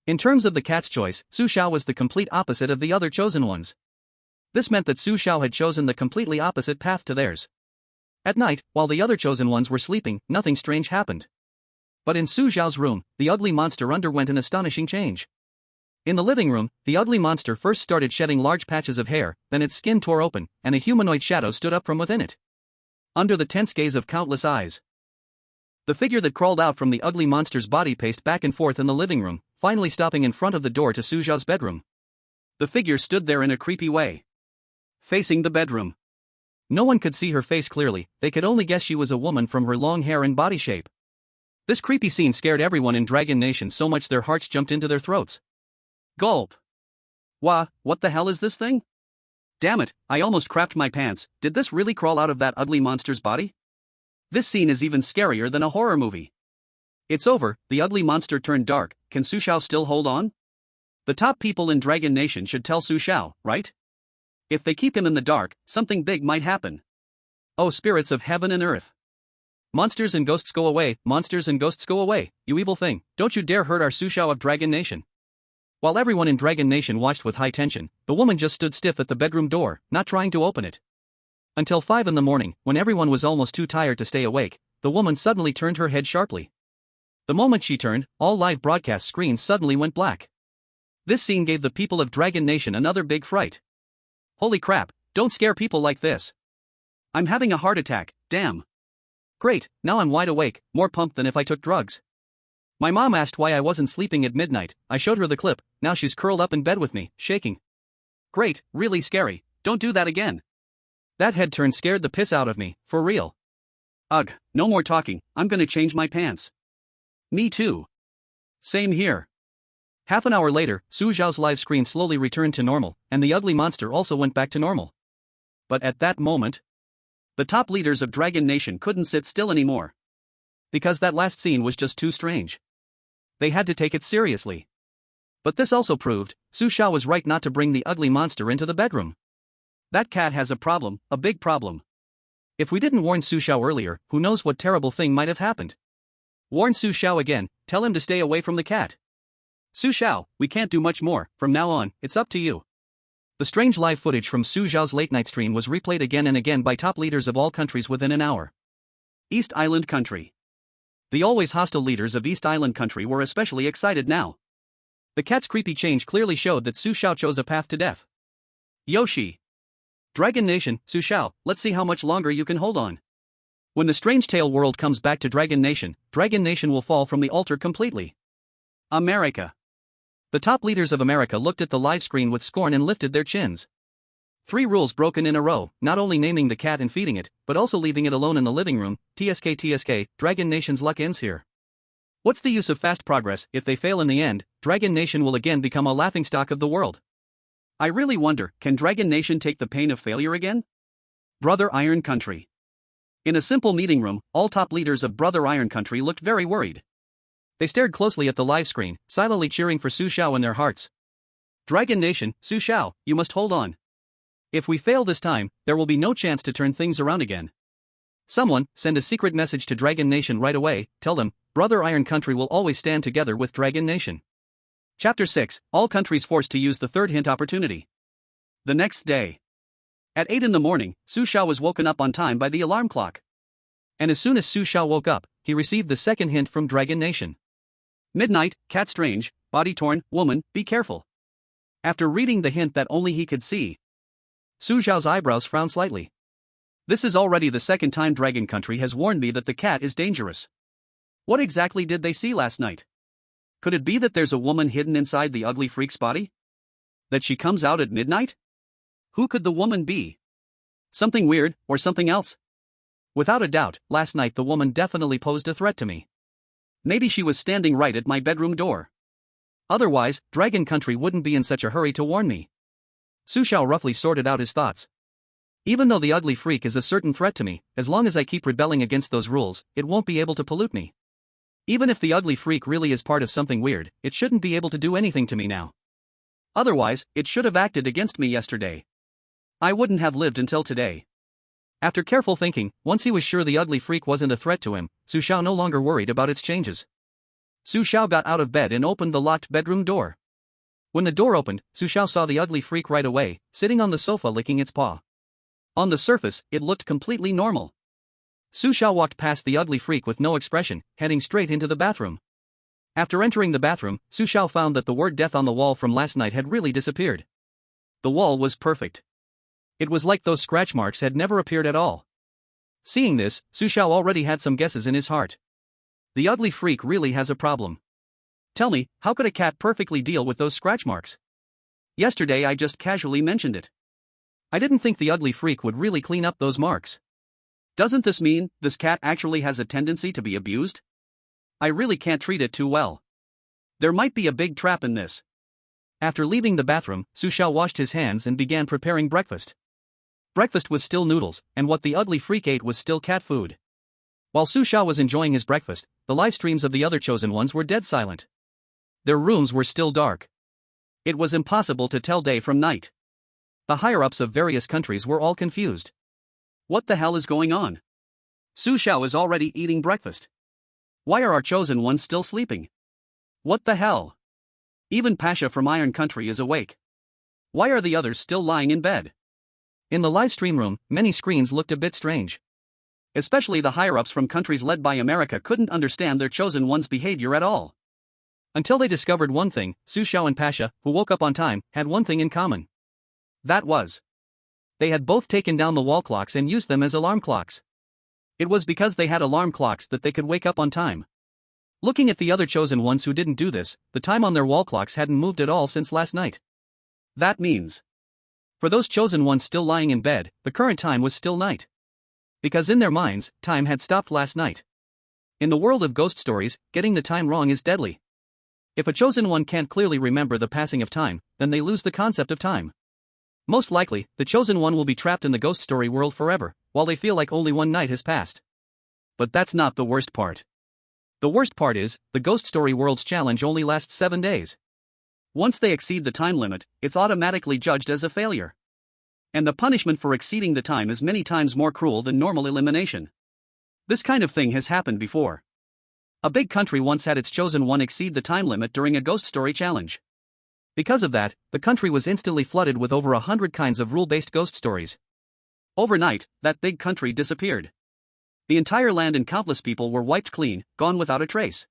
In terms of the cat's choice, Su Xiao was the complete opposite of the other chosen ones. This meant that Su Xiao had chosen the completely opposite path to theirs. At night, while the other chosen ones were sleeping, nothing strange happened. But in Su Xiao's room, the ugly monster underwent an astonishing change. In the living room, the ugly monster first started shedding large patches of hair, then its skin tore open, and a humanoid shadow stood up from within it. Under the tense gaze of countless eyes. The figure that crawled out from the ugly monster's body paced back and forth in the living room, finally stopping in front of the door to Su Xiao's bedroom. The figure stood there in a creepy way, facing the bedroom. No one could see her face clearly, they could only guess she was a woman from her long hair and body shape. This creepy scene scared everyone in Dragon Nation so much their hearts jumped into their throats. Gulp. Wah, what the hell is this thing? Damn it, I almost crapped my pants, did this really crawl out of that ugly monster's body? This scene is even scarier than a horror movie. It's over, the ugly monster turned dark, can Su Xiao still hold on? The top people in Dragon Nation should tell Su Xiao, right? If they keep him in the dark, something big might happen. Oh, spirits of heaven and earth. Monsters and ghosts go away, monsters and ghosts go away, you evil thing, don't you dare hurt our Su Xiao of Dragon Nation. While everyone in Dragon Nation watched with high tension, the woman just stood stiff at the bedroom door, not trying to open it. Until 5 in the morning, when everyone was almost too tired to stay awake, the woman suddenly turned her head sharply. The moment she turned, all live broadcast screens suddenly went black. This scene gave the people of Dragon Nation another big fright. Holy crap, don't scare people like this. I'm having a heart attack, damn. Great, now I'm wide awake, more pumped than if I took drugs. My mom asked why I wasn't sleeping at midnight, I showed her the clip, now she's curled up in bed with me, shaking. Great, really scary, don't do that again. That head turn scared the piss out of me, for real. Ugh, no more talking, I'm gonna change my pants. Me too. Same here. Half an hour later, Su Xiao's live screen slowly returned to normal, and the ugly monster also went back to normal. But at that moment, the top leaders of Dragon Nation couldn't sit still anymore. Because that last scene was just too strange. They had to take it seriously. But this also proved, Su Xiao was right not to bring the ugly monster into the bedroom. That cat has a problem, a big problem. If we didn't warn Su Xiao earlier, who knows what terrible thing might have happened. Warn Su Xiao again, tell him to stay away from the cat. Su Xiao, we can't do much more, from now on, it's up to you. The strange live footage from Su Xiao's late-night stream was replayed again and again by top leaders of all countries within an hour. East Island Country. The always hostile leaders of East Island Country were especially excited now. The cat's creepy change clearly showed that Su Xiao chose a path to death. Yoshi. Dragon Nation, Su Xiao, let's see how much longer you can hold on. When the Strange Tale world comes back to Dragon Nation will fall from the altar completely. America. The top leaders of America looked at the live screen with scorn and lifted their chins. 3 rules broken in a row, not only naming the cat and feeding it, but also leaving it alone in the living room. TSK, Dragon Nation's luck ends here. What's the use of fast progress if they fail in the end? Dragon Nation will again become a laughingstock of the world. I really wonder, can Dragon Nation take the pain of failure again? Brother Iron Country. In a simple meeting room, all top leaders of Brother Iron Country looked very worried. They stared closely at the live screen, silently cheering for Su Xiao in their hearts. Dragon Nation, Su Xiao, you must hold on. If we fail this time, there will be no chance to turn things around again. Someone, send a secret message to Dragon Nation right away, tell them, Brother Iron Country will always stand together with Dragon Nation. Chapter 6, all countries forced to use the third hint opportunity. The next day. At 8 in the morning, Su Xiao was woken up on time by the alarm clock. And as soon as Su Xiao woke up, he received the second hint from Dragon Nation. Midnight, cat strange, body torn, woman, be careful. After reading the hint that only he could see, Su Xiao's eyebrows frowned slightly. This is already the second time Dragon Country has warned me that the cat is dangerous. What exactly did they see last night? Could it be that there's a woman hidden inside the ugly freak's body? That she comes out at midnight? Who could the woman be? Something weird, or something else? Without a doubt, last night the woman definitely posed a threat to me. Maybe she was standing right at my bedroom door. Otherwise, Dragon Country wouldn't be in such a hurry to warn me. Su Xiao roughly sorted out his thoughts. Even though the ugly freak is a certain threat to me, as long as I keep rebelling against those rules, it won't be able to pollute me. Even if the ugly freak really is part of something weird, it shouldn't be able to do anything to me now. Otherwise, it should have acted against me yesterday. I wouldn't have lived until today. After careful thinking, once he was sure the ugly freak wasn't a threat to him, Su Xiao no longer worried about its changes. Su Xiao got out of bed and opened the locked bedroom door. When the door opened, Su Xiao saw the ugly freak right away, sitting on the sofa licking its paw. On the surface, it looked completely normal. Su Xiao walked past the ugly freak with no expression, heading straight into the bathroom. After entering the bathroom, Su Xiao found that the word death on the wall from last night had really disappeared. The wall was perfect. It was like those scratch marks had never appeared at all. Seeing this, Su Xiao already had some guesses in his heart. The ugly freak really has a problem. Tell me, how could a cat perfectly deal with those scratch marks? Yesterday I just casually mentioned it. I didn't think the ugly freak would really clean up those marks. Doesn't this mean this cat actually has a tendency to be abused? I really can't treat it too well. There might be a big trap in this. After leaving the bathroom, Su Xiao washed his hands and began preparing breakfast. Breakfast was still noodles, and what the ugly freak ate was still cat food. While Su Xiao was enjoying his breakfast, the live streams of the other chosen ones were dead silent. Their rooms were still dark. It was impossible to tell day from night. The higher-ups of various countries were all confused. What the hell is going on? Su Xiao is already eating breakfast. Why are our chosen ones still sleeping? What the hell? Even Pasha from Iron Country is awake. Why are the others still lying in bed? In the live stream room, many screens looked a bit strange. Especially the higher-ups from countries led by America couldn't understand their chosen one's behavior at all. Until they discovered one thing: Su Xiao and Pasha, who woke up on time, had one thing in common. That was, they had both taken down the wall clocks and used them as alarm clocks. It was because they had alarm clocks that they could wake up on time. Looking at the other chosen ones who didn't do this, the time on their wall clocks hadn't moved at all since last night. That means, for those chosen ones still lying in bed, the current time was still night. Because in their minds, time had stopped last night. In the world of ghost stories, getting the time wrong is deadly. If a chosen one can't clearly remember the passing of time, then they lose the concept of time. Most likely, the chosen one will be trapped in the ghost story world forever, while they feel like only one night has passed. But that's not the worst part. The worst part is, the ghost story world's challenge only lasts 7 days. Once they exceed the time limit, it's automatically judged as a failure. And the punishment for exceeding the time is many times more cruel than normal elimination. This kind of thing has happened before. A big country once had its chosen one exceed the time limit during a ghost story challenge. Because of that, the country was instantly flooded with over 100 kinds of rule-based ghost stories. Overnight, that big country disappeared. The entire land and countless people were wiped clean, gone without a trace.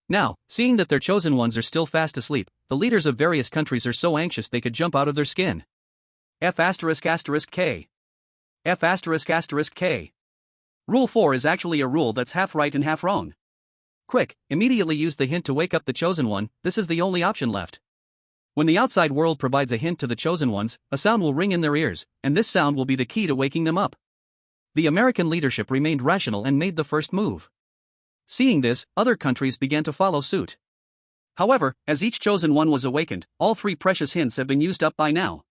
Now, seeing that their chosen ones are still fast asleep, the leaders of various countries are so anxious they could jump out of their skin. F***K. F***K. Rule 4 is actually a rule that's half right and half wrong. Quick, immediately use the hint to wake up the chosen one. This is the only option left. When the outside world provides a hint to the chosen ones, a sound will ring in their ears, and this sound will be the key to waking them up. The American leadership remained rational and made the first move. Seeing this, other countries began to follow suit. However, as each chosen one was awakened, all 3 precious hints have been used up by now.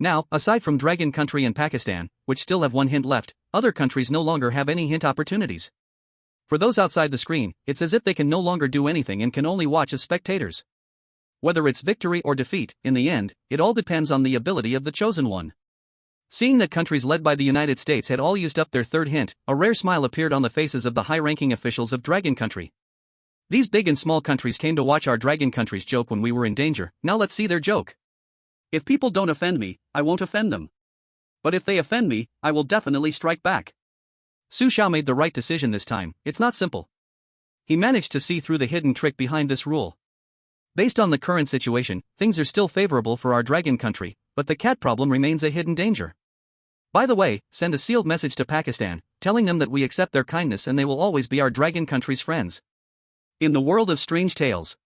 Now, aside from Dragon Country and Pakistan, which still have 1 hint left, other countries no longer have any hint opportunities. For those outside the screen, it's as if they can no longer do anything and can only watch as spectators. Whether it's victory or defeat, in the end, it all depends on the ability of the chosen one. Seeing that countries led by the United States had all used up their 3rd hint, a rare smile appeared on the faces of the high-ranking officials of Dragon Country. These big and small countries came to watch our Dragon Country's joke when we were in danger. Now let's see their joke. If people don't offend me, I won't offend them. But if they offend me, I will definitely strike back. Su Xiao made the right decision this time. It's not simple. He managed to see through the hidden trick behind this rule. Based on the current situation, things are still favorable for our Dragon Country, but the cat problem remains a hidden danger. By the way, send a sealed message to Pakistan, telling them that we accept their kindness and they will always be our Dragon Country's friends. In the world of strange tales,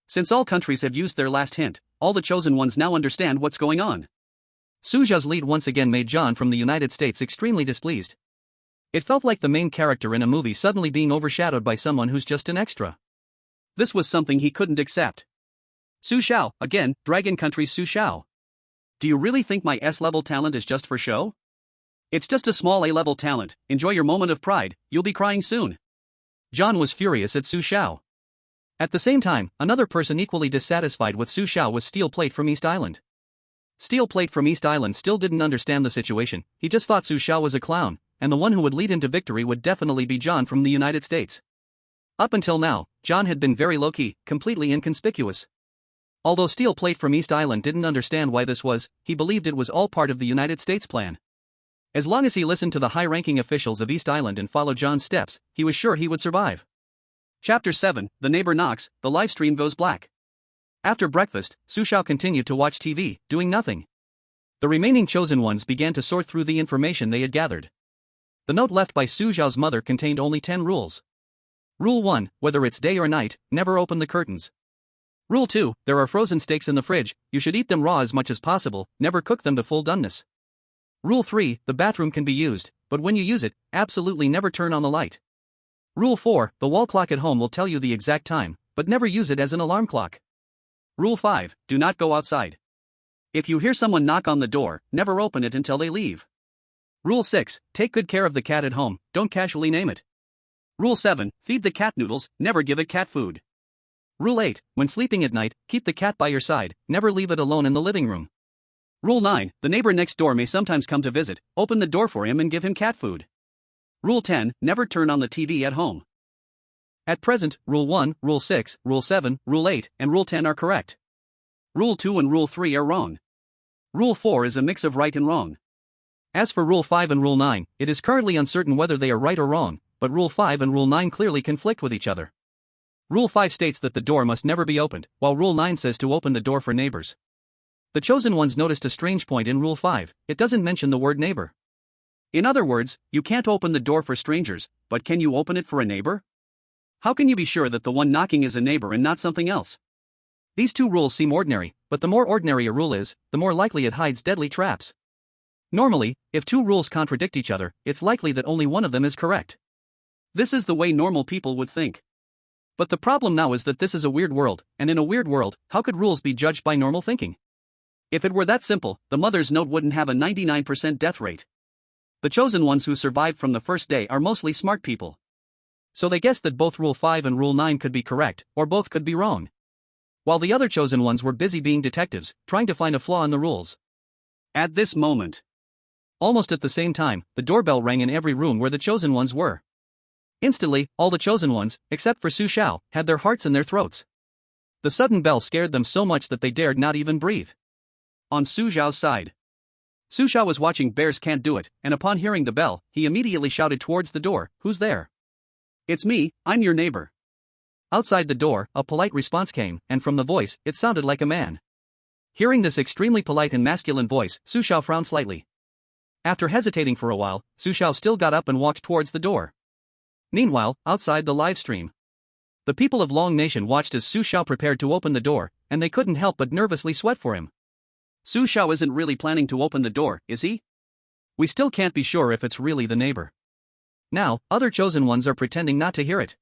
since all countries have used their last hint, all the chosen ones now understand what's going on. Su Xiao's lead once again made John from the United States extremely displeased. It felt like the main character in a movie suddenly being overshadowed by someone who's just an extra. This was something he couldn't accept. Su Xiao, again, Dragon Country's Su Xiao. Do you really think my S-level talent is just for show? It's just a small A-level talent. Enjoy your moment of pride, you'll be crying soon. John was furious at Su Xiao. At the same time, another person equally dissatisfied with Su Xiao was Steel Plate from East Island. Steel Plate from East Island still didn't understand the situation. He just thought Su Xiao was a clown, and the one who would lead him to victory would definitely be John from the United States. Up until now, John had been very low-key, completely inconspicuous. Although Steel Plate from East Island didn't understand why this was, he believed it was all part of the United States plan. As long as he listened to the high-ranking officials of East Island and followed John's steps, he was sure he would survive. Chapter 7, The Neighbor Knocks, the live stream goes black. After breakfast, Su Xiao continued to watch TV, doing nothing. The remaining chosen ones began to sort through the information they had gathered. The note left by Su Xiao's mother contained only 10 rules. Rule 1, whether it's day or night, never open the curtains. Rule 2, there are frozen steaks in the fridge, you should eat them raw as much as possible, never cook them to full doneness. Rule 3, the bathroom can be used, but when you use it, absolutely never turn on the light. Rule 4, the wall clock at home will tell you the exact time, but never use it as an alarm clock. Rule 5, do not go outside. If you hear someone knock on the door, never open it until they leave. Rule 6, take good care of the cat at home, don't casually name it. Rule 7, feed the cat noodles, never give it cat food. Rule 8, when sleeping at night, keep the cat by your side, never leave it alone in the living room. Rule 9, the neighbor next door may sometimes come to visit, open the door for him and give him cat food. Rule 10, never turn on the TV at home. At present, Rule 1, Rule 6, Rule 7, Rule 8, and Rule 10 are correct. Rule 2 and Rule 3 are wrong. Rule 4 is a mix of right and wrong. As for Rule 5 and Rule 9, it is currently uncertain whether they are right or wrong, but Rule 5 and Rule 9 clearly conflict with each other. Rule 5 states that the door must never be opened, while Rule 9 says to open the door for neighbors. The chosen ones noticed a strange point in Rule 5, it doesn't mention the word neighbor. In other words, you can't open the door for strangers, but can you open it for a neighbor? How can you be sure that the one knocking is a neighbor and not something else? These two rules seem ordinary, but the more ordinary a rule is, the more likely it hides deadly traps. Normally, if two rules contradict each other, it's likely that only one of them is correct. This is the way normal people would think. But the problem now is that this is a weird world, and in a weird world, how could rules be judged by normal thinking? If it were that simple, the mother's note wouldn't have a 99% death rate. The chosen ones who survived from the first day are mostly smart people. So they guessed that both Rule 5 and Rule 9 could be correct, or both could be wrong. While the other chosen ones were busy being detectives, trying to find a flaw in the rules. At this moment, almost at the same time, the doorbell rang in every room where the chosen ones were. Instantly, all the chosen ones, except for Su Xiao, had their hearts in their throats. The sudden bell scared them so much that they dared not even breathe. On Su Xiao's side, Su Xiao was watching Bears Can't Do It, and upon hearing the bell, he immediately shouted towards the door, "Who's there?" "It's me, I'm your neighbor." Outside the door, a polite response came, and from the voice, it sounded like a man. Hearing this extremely polite and masculine voice, Su Xiao frowned slightly. After hesitating for a while, Su Xiao still got up and walked towards the door. Meanwhile, outside the live stream, the people of Long Nation watched as Su Xiao prepared to open the door, and they couldn't help but nervously sweat for him. Su Xiao isn't really planning to open the door, is he? We still can't be sure if it's really the neighbor. Now, other chosen ones are pretending not to hear it.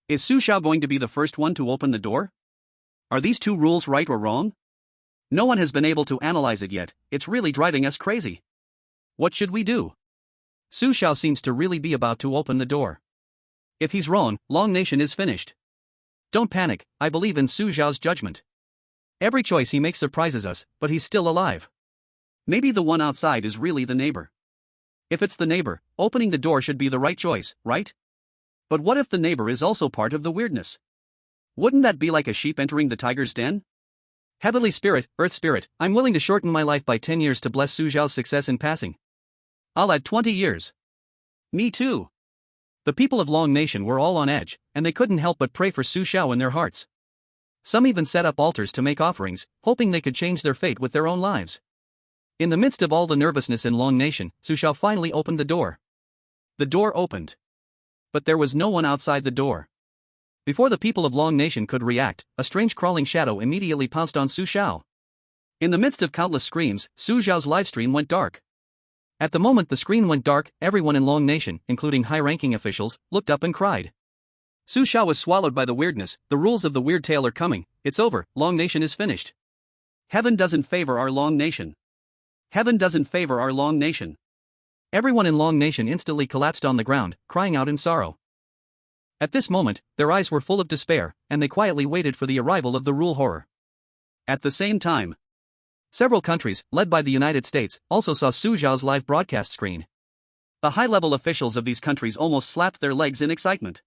Is Su Xiao going to be the first one to open the door? Are these two rules right or wrong? No one has been able to analyze it yet, it's really driving us crazy. What should we do? Su Xiao seems to really be about to open the door. If he's wrong, Long Nation is finished. Don't panic, I believe in Su Xiao's judgment. Every choice he makes surprises us, but he's still alive. Maybe the one outside is really the neighbor. If it's the neighbor, opening the door should be the right choice, right? But what if the neighbor is also part of the weirdness? Wouldn't that be like a sheep entering the tiger's den? Heavenly Spirit, Earth Spirit, I'm willing to shorten my life by 10 years to bless Su Xiao's success in passing. I'll add 20 years. Me too. The people of Long Nation were all on edge, and they couldn't help but pray for Su Xiao in their hearts. Some even set up altars to make offerings, hoping they could change their fate with their own lives. In the midst of all the nervousness in Long Nation, Su Xiao finally opened the door. The door opened. But there was no one outside the door. Before the people of Long Nation could react, a strange crawling shadow immediately pounced on Su Xiao. In the midst of countless screams, Su Xiao's livestream went dark. At the moment the screen went dark, everyone in Long Nation, including high-ranking officials, looked up and cried. Su Xiao was swallowed by the weirdness, the rules of the weird tale are coming, it's over, Long Nation is finished. Heaven doesn't favor our Long Nation. Heaven doesn't favor our Long Nation. Everyone in Long Nation instantly collapsed on the ground, crying out in sorrow. At this moment, their eyes were full of despair, and they quietly waited for the arrival of the rule horror. At the same time, several countries, led by the United States, also saw Su Xiao's live broadcast screen. The high-level officials of these countries almost slapped their legs in excitement.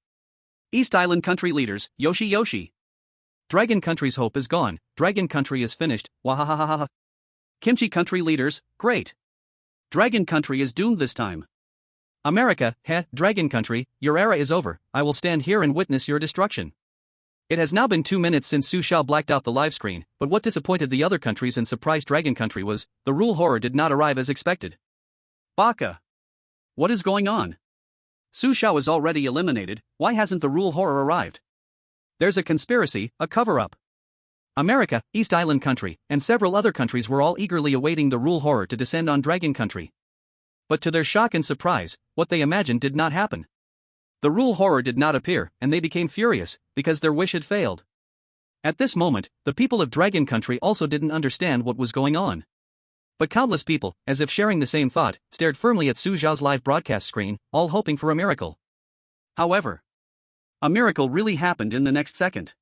East Island country leaders, Yoshi Yoshi. Dragon country's hope is gone, Dragon country is finished, wahahaha. Kimchi country leaders, great. Dragon country is doomed this time. America, Dragon country, your era is over, I will stand here and witness your destruction. It has now been 2 minutes since Su Xiao blacked out the live screen, but what disappointed the other countries and surprised Dragon country was, the rule horror did not arrive as expected. Baka. What is going on? Su Xiao is already eliminated, why hasn't the rule horror arrived? There's a conspiracy, a cover-up. America, East Island country, and several other countries were all eagerly awaiting the rule horror to descend on Dragon country. But to their shock and surprise, what they imagined did not happen. The rule horror did not appear, and they became furious, because their wish had failed. At this moment, the people of Dragon country also didn't understand what was going on. But countless people, as if sharing the same thought, stared firmly at Su Xiao's live broadcast screen, all hoping for a miracle. However, a miracle really happened in the next second.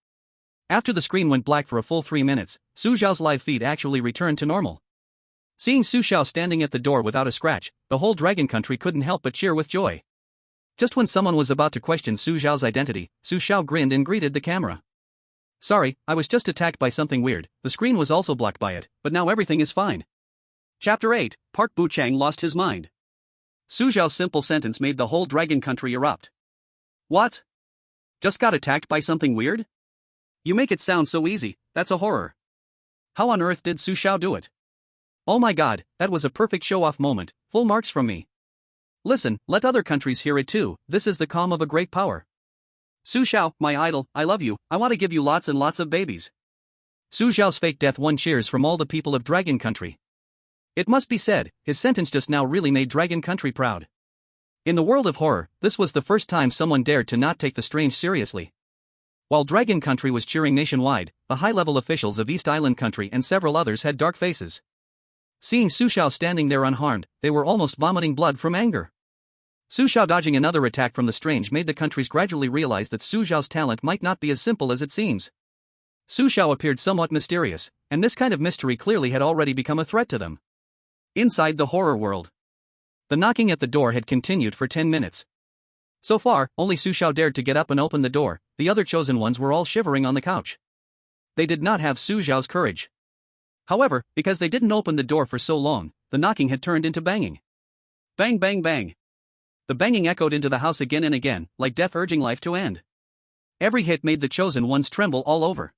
After the screen went black for a full 3 minutes, Su Xiao's live feed actually returned to normal. Seeing Su Xiao standing at the door without a scratch, the whole dragon country couldn't help but cheer with joy. Just when someone was about to question Su Xiao's identity, Su Xiao grinned and greeted the camera. Sorry, I was just attacked by something weird, the screen was also blocked by it, but now everything is fine. Chapter 8, Park Buchang lost his mind. Su Xiao's simple sentence made the whole dragon country erupt. What? Just got attacked by something weird? You make it sound so easy, that's a horror. How on earth did Su Xiao do it? Oh my god, that was a perfect show-off moment, full marks from me. Listen, let other countries hear it too, this is the calm of a great power. Su Xiao, my idol, I love you, I want to give you lots and lots of babies. Su Xiao's fake death won cheers from all the people of Dragon Country. It must be said, his sentence just now really made Dragon Country proud. In the world of horror, this was the first time someone dared to not take the strange seriously. While Dragon Country was cheering nationwide, the high-level officials of East Island Country and several others had dark faces. Seeing Su Xiao standing there unharmed, they were almost vomiting blood from anger. Su Xiao dodging another attack from the strange made the countries gradually realize that Su Xiao's talent might not be as simple as it seems. Su Xiao appeared somewhat mysterious, and this kind of mystery clearly had already become a threat to them. Inside the horror world, the knocking at the door had continued for 10 minutes. So far, only Su Xiao dared to get up and open the door, the other chosen ones were all shivering on the couch. They did not have Su Xiao's courage. However, because they didn't open the door for so long, the knocking had turned into banging. Bang bang bang. The banging echoed into the house again and again, like death urging life to end. Every hit made the chosen ones tremble all over.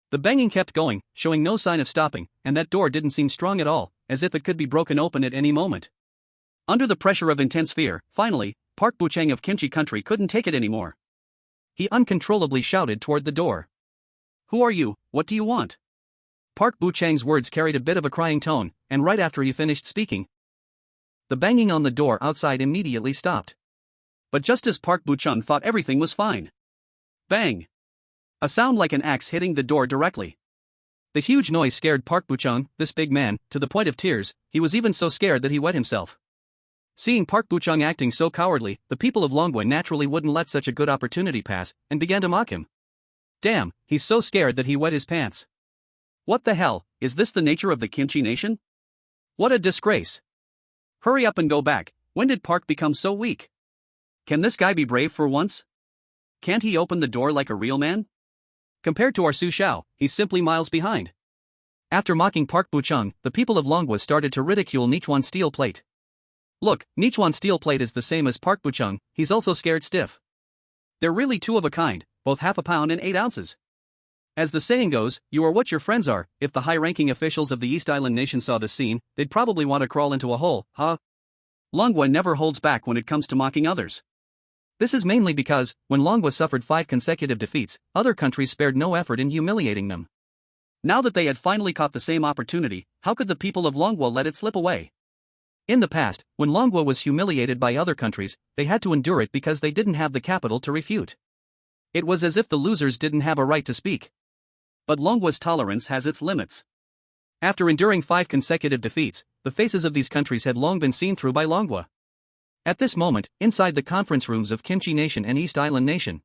The banging kept going, showing no sign of stopping, and that door didn't seem strong at all, as if it could be broken open at any moment. Under the pressure of intense fear, finally, Park Buchang of Kimchi Country couldn't take it anymore. He uncontrollably shouted toward the door. Who are you, what do you want? Park Buchang's words carried a bit of a crying tone, and right after he finished speaking, the banging on the door outside immediately stopped. But just as Park Buchang thought everything was fine. Bang! A sound like an axe hitting the door directly. The huge noise scared Park Buchang, this big man, to the point of tears. He was even so scared that he wet himself. Seeing Park Buchang acting so cowardly, the people of Longwa naturally wouldn't let such a good opportunity pass, and began to mock him. Damn, he's so scared that he wet his pants. What the hell, is this the nature of the Kimchi nation? What a disgrace. Hurry up and go back, when did Park become so weak? Can this guy be brave for once? Can't he open the door like a real man? Compared to our Su Xiao, he's simply miles behind. After mocking Park Buchang, the people of Longwa started to ridicule Nichuan Steel Plate. Look, Nichuan Steel Plate is the same as Park Buchang, he's also scared stiff. They're really two of a kind, both half a pound and 8 ounces. As the saying goes, you are what your friends are. If the high-ranking officials of the East Island nation saw this scene, they'd probably want to crawl into a hole, huh? Longwa never holds back when it comes to mocking others. This is mainly because, when Longwa suffered 5 consecutive defeats, other countries spared no effort in humiliating them. Now that they had finally caught the same opportunity, how could the people of Longwa let it slip away? In the past, when Longwa was humiliated by other countries, they had to endure it because they didn't have the capital to refute. It was as if the losers didn't have a right to speak. But Longwa's tolerance has its limits. After enduring 5 consecutive defeats, the faces of these countries had long been seen through by Longwa. At this moment, inside the conference rooms of Kimchi Nation and East Island Nation,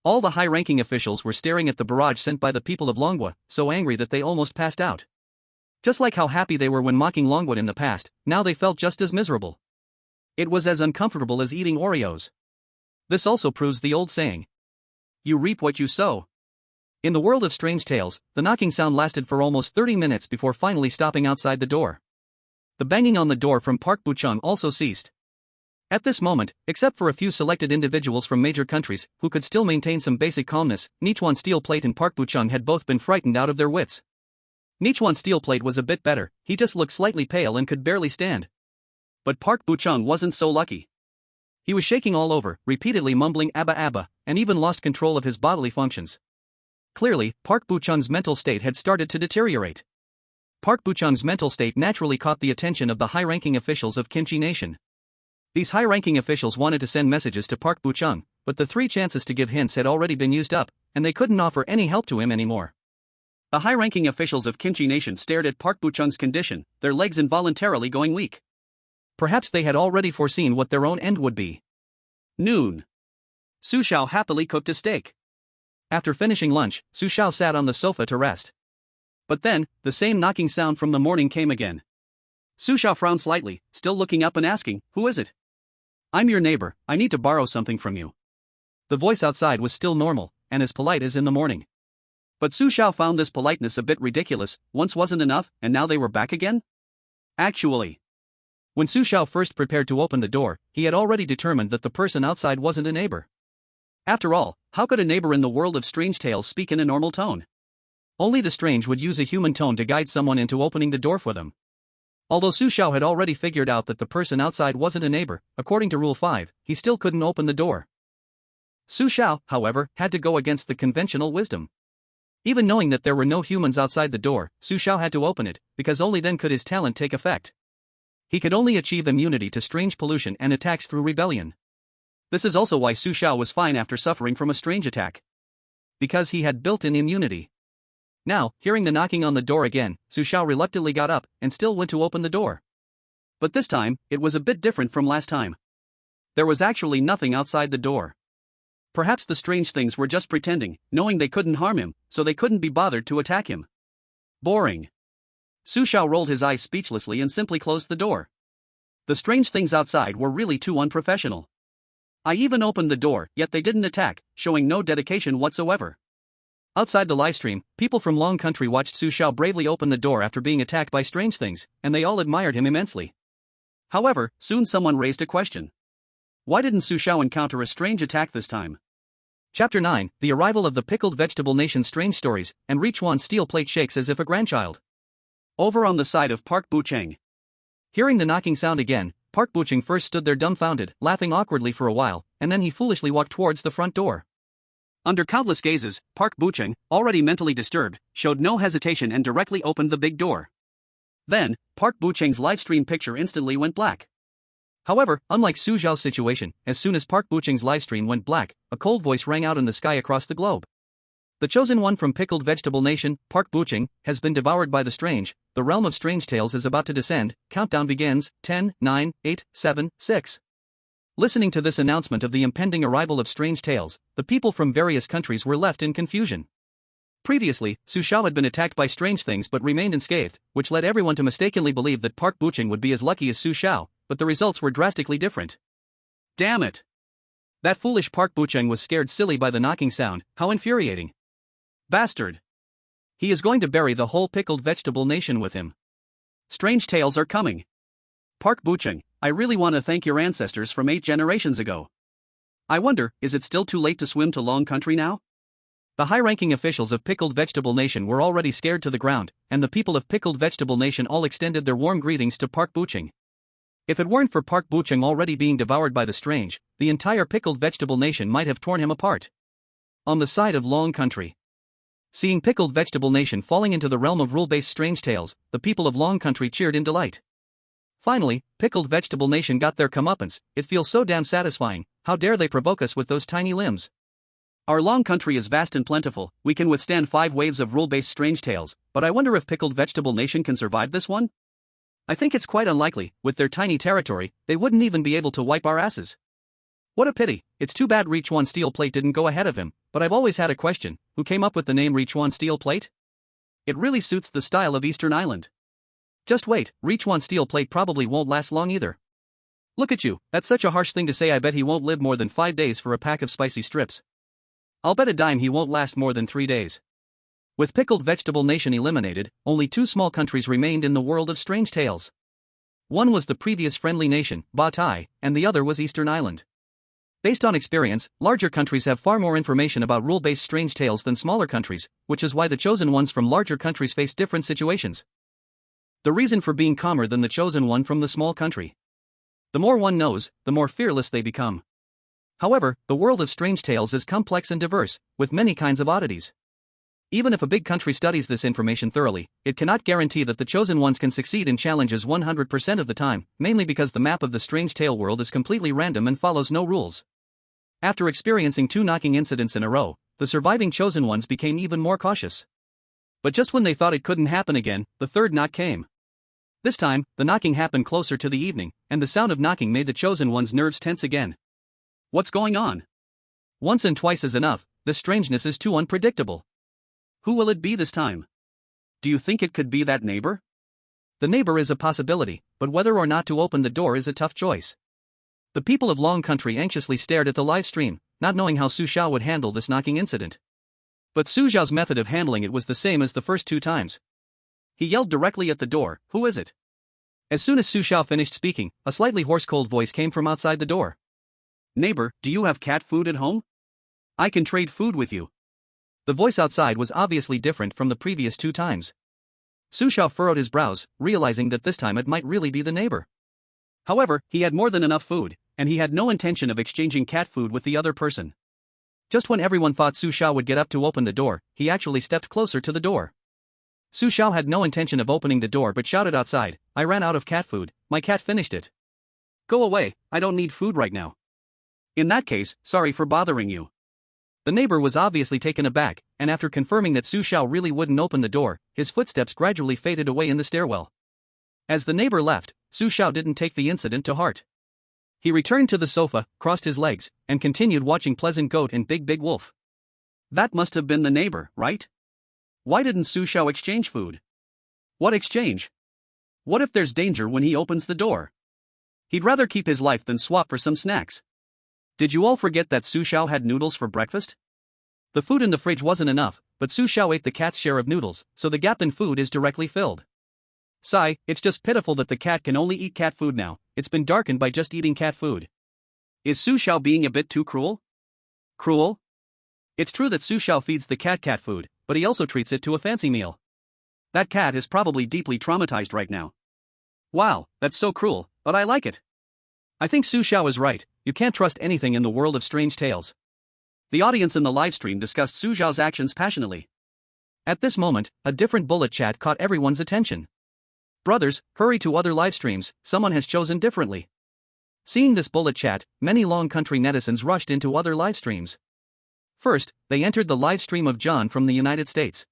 all the high-ranking officials were staring at the barrage sent by the people of Longwa, so angry that they almost passed out. Just like how happy they were when mocking Longwa in the past, now they felt just as miserable. It was as uncomfortable as eating Oreos. This also proves the old saying, you reap what you sow. In the world of strange tales, the knocking sound lasted for almost 30 minutes before finally stopping outside the door. The banging on the door from Park Buchang also ceased. At this moment, except for a few selected individuals from major countries who could still maintain some basic calmness, Nichuan Steel Plate and Park Buchang had both been frightened out of their wits. Nichuan Steel Plate was a bit better, he just looked slightly pale and could barely stand. But Park Buchang wasn't so lucky. He was shaking all over, repeatedly mumbling "Abba Abba," and even lost control of his bodily functions. Clearly, Park Buchang's mental state had started to deteriorate. Park Buchang's mental state naturally caught the attention of the high-ranking officials of Kimchi Nation. These high-ranking officials wanted to send messages to Park Buchang, but the 3 chances to give hints had already been used up, and they couldn't offer any help to him anymore. The high-ranking officials of Kimchi Nation stared at Park Buchang's condition, their legs involuntarily going weak. Perhaps they had already foreseen what their own end would be. Noon. Su Xiao happily cooked a steak. After finishing lunch, Su Xiao sat on the sofa to rest. But then, the same knocking sound from the morning came again. Su Xiao frowned slightly, still looking up and asking, "Who is it?" "I'm your neighbor, I need to borrow something from you." The voice outside was still normal, and as polite as in the morning. But Su Xiao found this politeness a bit ridiculous. Once wasn't enough, and now they were back again? Actually, when Su Xiao first prepared to open the door, he had already determined that the person outside wasn't a neighbor. After all, how could a neighbor in the world of strange tales speak in a normal tone? Only the strange would use a human tone to guide someone into opening the door for them. Although Su Xiao had already figured out that the person outside wasn't a neighbor, according to Rule 5, he still couldn't open the door. Su Xiao, however, had to go against the conventional wisdom. Even knowing that there were no humans outside the door, Su Xiao had to open it, because only then could his talent take effect. He could only achieve immunity to strange pollution and attacks through rebellion. This is also why Su Xiao was fine after suffering from a strange attack. Because he had built-in immunity. Now, hearing the knocking on the door again, Su Xiao reluctantly got up and still went to open the door. But this time, it was a bit different from last time. There was actually nothing outside the door. Perhaps the strange things were just pretending, knowing they couldn't harm him, so they couldn't be bothered to attack him. Boring. Su Xiao rolled his eyes speechlessly and simply closed the door. The strange things outside were really too unprofessional. I even opened the door, yet they didn't attack, showing no dedication whatsoever. Outside the livestream, people from Long Country watched Su Xiao bravely open the door after being attacked by strange things, and they all admired him immensely. However, soon someone raised a question. Why didn't Su Xiao encounter a strange attack this time? Chapter 9, The Arrival of the Pickled Vegetable Nation. Strange Stories, and Richuan's steel plate shakes as if a grandchild. Over on the side of Park Bucheng. Hearing the knocking sound again, Park Bucheng first stood there dumbfounded, laughing awkwardly for a while, and then he foolishly walked towards the front door. Under countless gazes, Park Bucheng, already mentally disturbed, showed no hesitation and directly opened the big door. Then, Park Bucheng's livestream picture instantly went black. However, unlike Su Xiao's situation, as soon as Park Bucheng's livestream went black, a cold voice rang out in the sky across the globe. The chosen one from Pickled Vegetable Nation, Park Bucheng, has been devoured by the strange. The realm of strange tales is about to descend. Countdown begins. 10, 9, 8, 7, 6. Listening to this announcement of the impending arrival of strange tales, the people from various countries were left in confusion. Previously, Su Xiao had been attacked by strange things but remained unscathed, which led everyone to mistakenly believe that Park Bucheng would be as lucky as Su Xiao, but the results were drastically different. Damn it! That foolish Park Bucheng was scared silly by the knocking sound. How infuriating! Bastard! He is going to bury the whole Pickled Vegetable Nation with him. Strange tales are coming. Park Bucheng, I really want to thank your ancestors from 8 generations ago. I wonder, is it still too late to swim to Long Country now? The high-ranking officials of Pickled Vegetable Nation were already scared to the ground, and the people of Pickled Vegetable Nation all extended their warm greetings to Park Bucheng. If it weren't for Park Bucheng already being devoured by the strange, the entire Pickled Vegetable Nation might have torn him apart. On the side of Long Country. Seeing Pickled Vegetable Nation falling into the realm of rule-based strange tales, the people of Long Country cheered in delight. Finally, Pickled Vegetable Nation got their comeuppance. It feels so damn satisfying. How dare they provoke us with those tiny limbs? Our Long Country is vast and plentiful. We can withstand 5 waves of rule-based strange tales, but I wonder if Pickled Vegetable Nation can survive this one? I think it's quite unlikely. With their tiny territory, they wouldn't even be able to wipe our asses. What a pity. It's too bad Richuan Steel Plate didn't go ahead of him, but I've always had a question. Who came up with the name Richuan Steel Plate? It really suits the style of Eastern Island. Just wait, Richuan Steel Plate probably won't last long either. Look at you, that's such a harsh thing to say. I bet he won't live more than 5 days for a pack of spicy strips. I'll bet a dime he won't last more than 3 days. With Pickled Vegetable Nation eliminated, only 2 small countries remained in the world of strange tales. One was the previous friendly nation, Batai, and the other was Eastern Island. Based on experience, larger countries have far more information about rule-based strange tales than smaller countries, which is why the chosen ones from larger countries face different situations. The reason for being calmer than the chosen one from the small country. The more one knows, the more fearless they become. However, the world of strange tales is complex and diverse, with many kinds of oddities. Even if a big country studies this information thoroughly, it cannot guarantee that the chosen ones can succeed in challenges 100% of the time, mainly because the map of the strange tale world is completely random and follows no rules. After experiencing 2 knocking incidents in a row, the surviving chosen ones became even more cautious. But just when they thought it couldn't happen again, the 3rd knock came. This time, the knocking happened closer to the evening, and the sound of knocking made the chosen one's nerves tense again. What's going on? Once and twice is enough. This strangeness is too unpredictable. Who will it be this time? Do you think it could be that neighbor? The neighbor is a possibility, but whether or not to open the door is a tough choice. The people of Long Country anxiously stared at the live stream, not knowing how Su Xiao would handle this knocking incident. But Su Xiao's method of handling it was the same as the first 2 times. He yelled directly at the door, "Who is it?" As soon as Su Xiao finished speaking, a slightly hoarse-cold voice came from outside the door. "Neighbor, do you have cat food at home? I can trade food with you." The voice outside was obviously different from the previous 2 times. Su Xiao furrowed his brows, realizing that this time it might really be the neighbor. However, he had more than enough food, and he had no intention of exchanging cat food with the other person. Just when everyone thought Su Xiao would get up to open the door, he actually stepped closer to the door. Su Xiao had no intention of opening the door but shouted outside, "I ran out of cat food, my cat finished it." "Go away, I don't need food right now." "In that case, sorry for bothering you." The neighbor was obviously taken aback, and after confirming that Su Xiao really wouldn't open the door, his footsteps gradually faded away in the stairwell. As the neighbor left, Su Xiao didn't take the incident to heart. He returned to the sofa, crossed his legs, and continued watching Pleasant Goat and Big Wolf. That must have been the neighbor, right? Why didn't Su Xiao exchange food? What exchange? What if there's danger when he opens the door? He'd rather keep his life than swap for some snacks. Did you all forget that Su Xiao had noodles for breakfast? The food in the fridge wasn't enough, but Su Xiao ate the cat's share of noodles, so the gap in food is directly filled. Sigh, it's just pitiful that the cat can only eat cat food now. It's been darkened by just eating cat food. Is Su Xiao being a bit too cruel? Cruel? It's true that Su Xiao feeds the cat food, but he also treats it to a fancy meal. That cat is probably deeply traumatized right now. Wow, that's so cruel, but I like it. I think Su Xiao is right, you can't trust anything in the world of strange tales. The audience in the livestream discussed Su Xiao's actions passionately. At this moment, a different bullet chat caught everyone's attention. Brothers, hurry to other livestreams, someone has chosen differently. Seeing this bullet chat, many Long Country netizens rushed into other livestreams. First, they entered the livestream of John from the United States.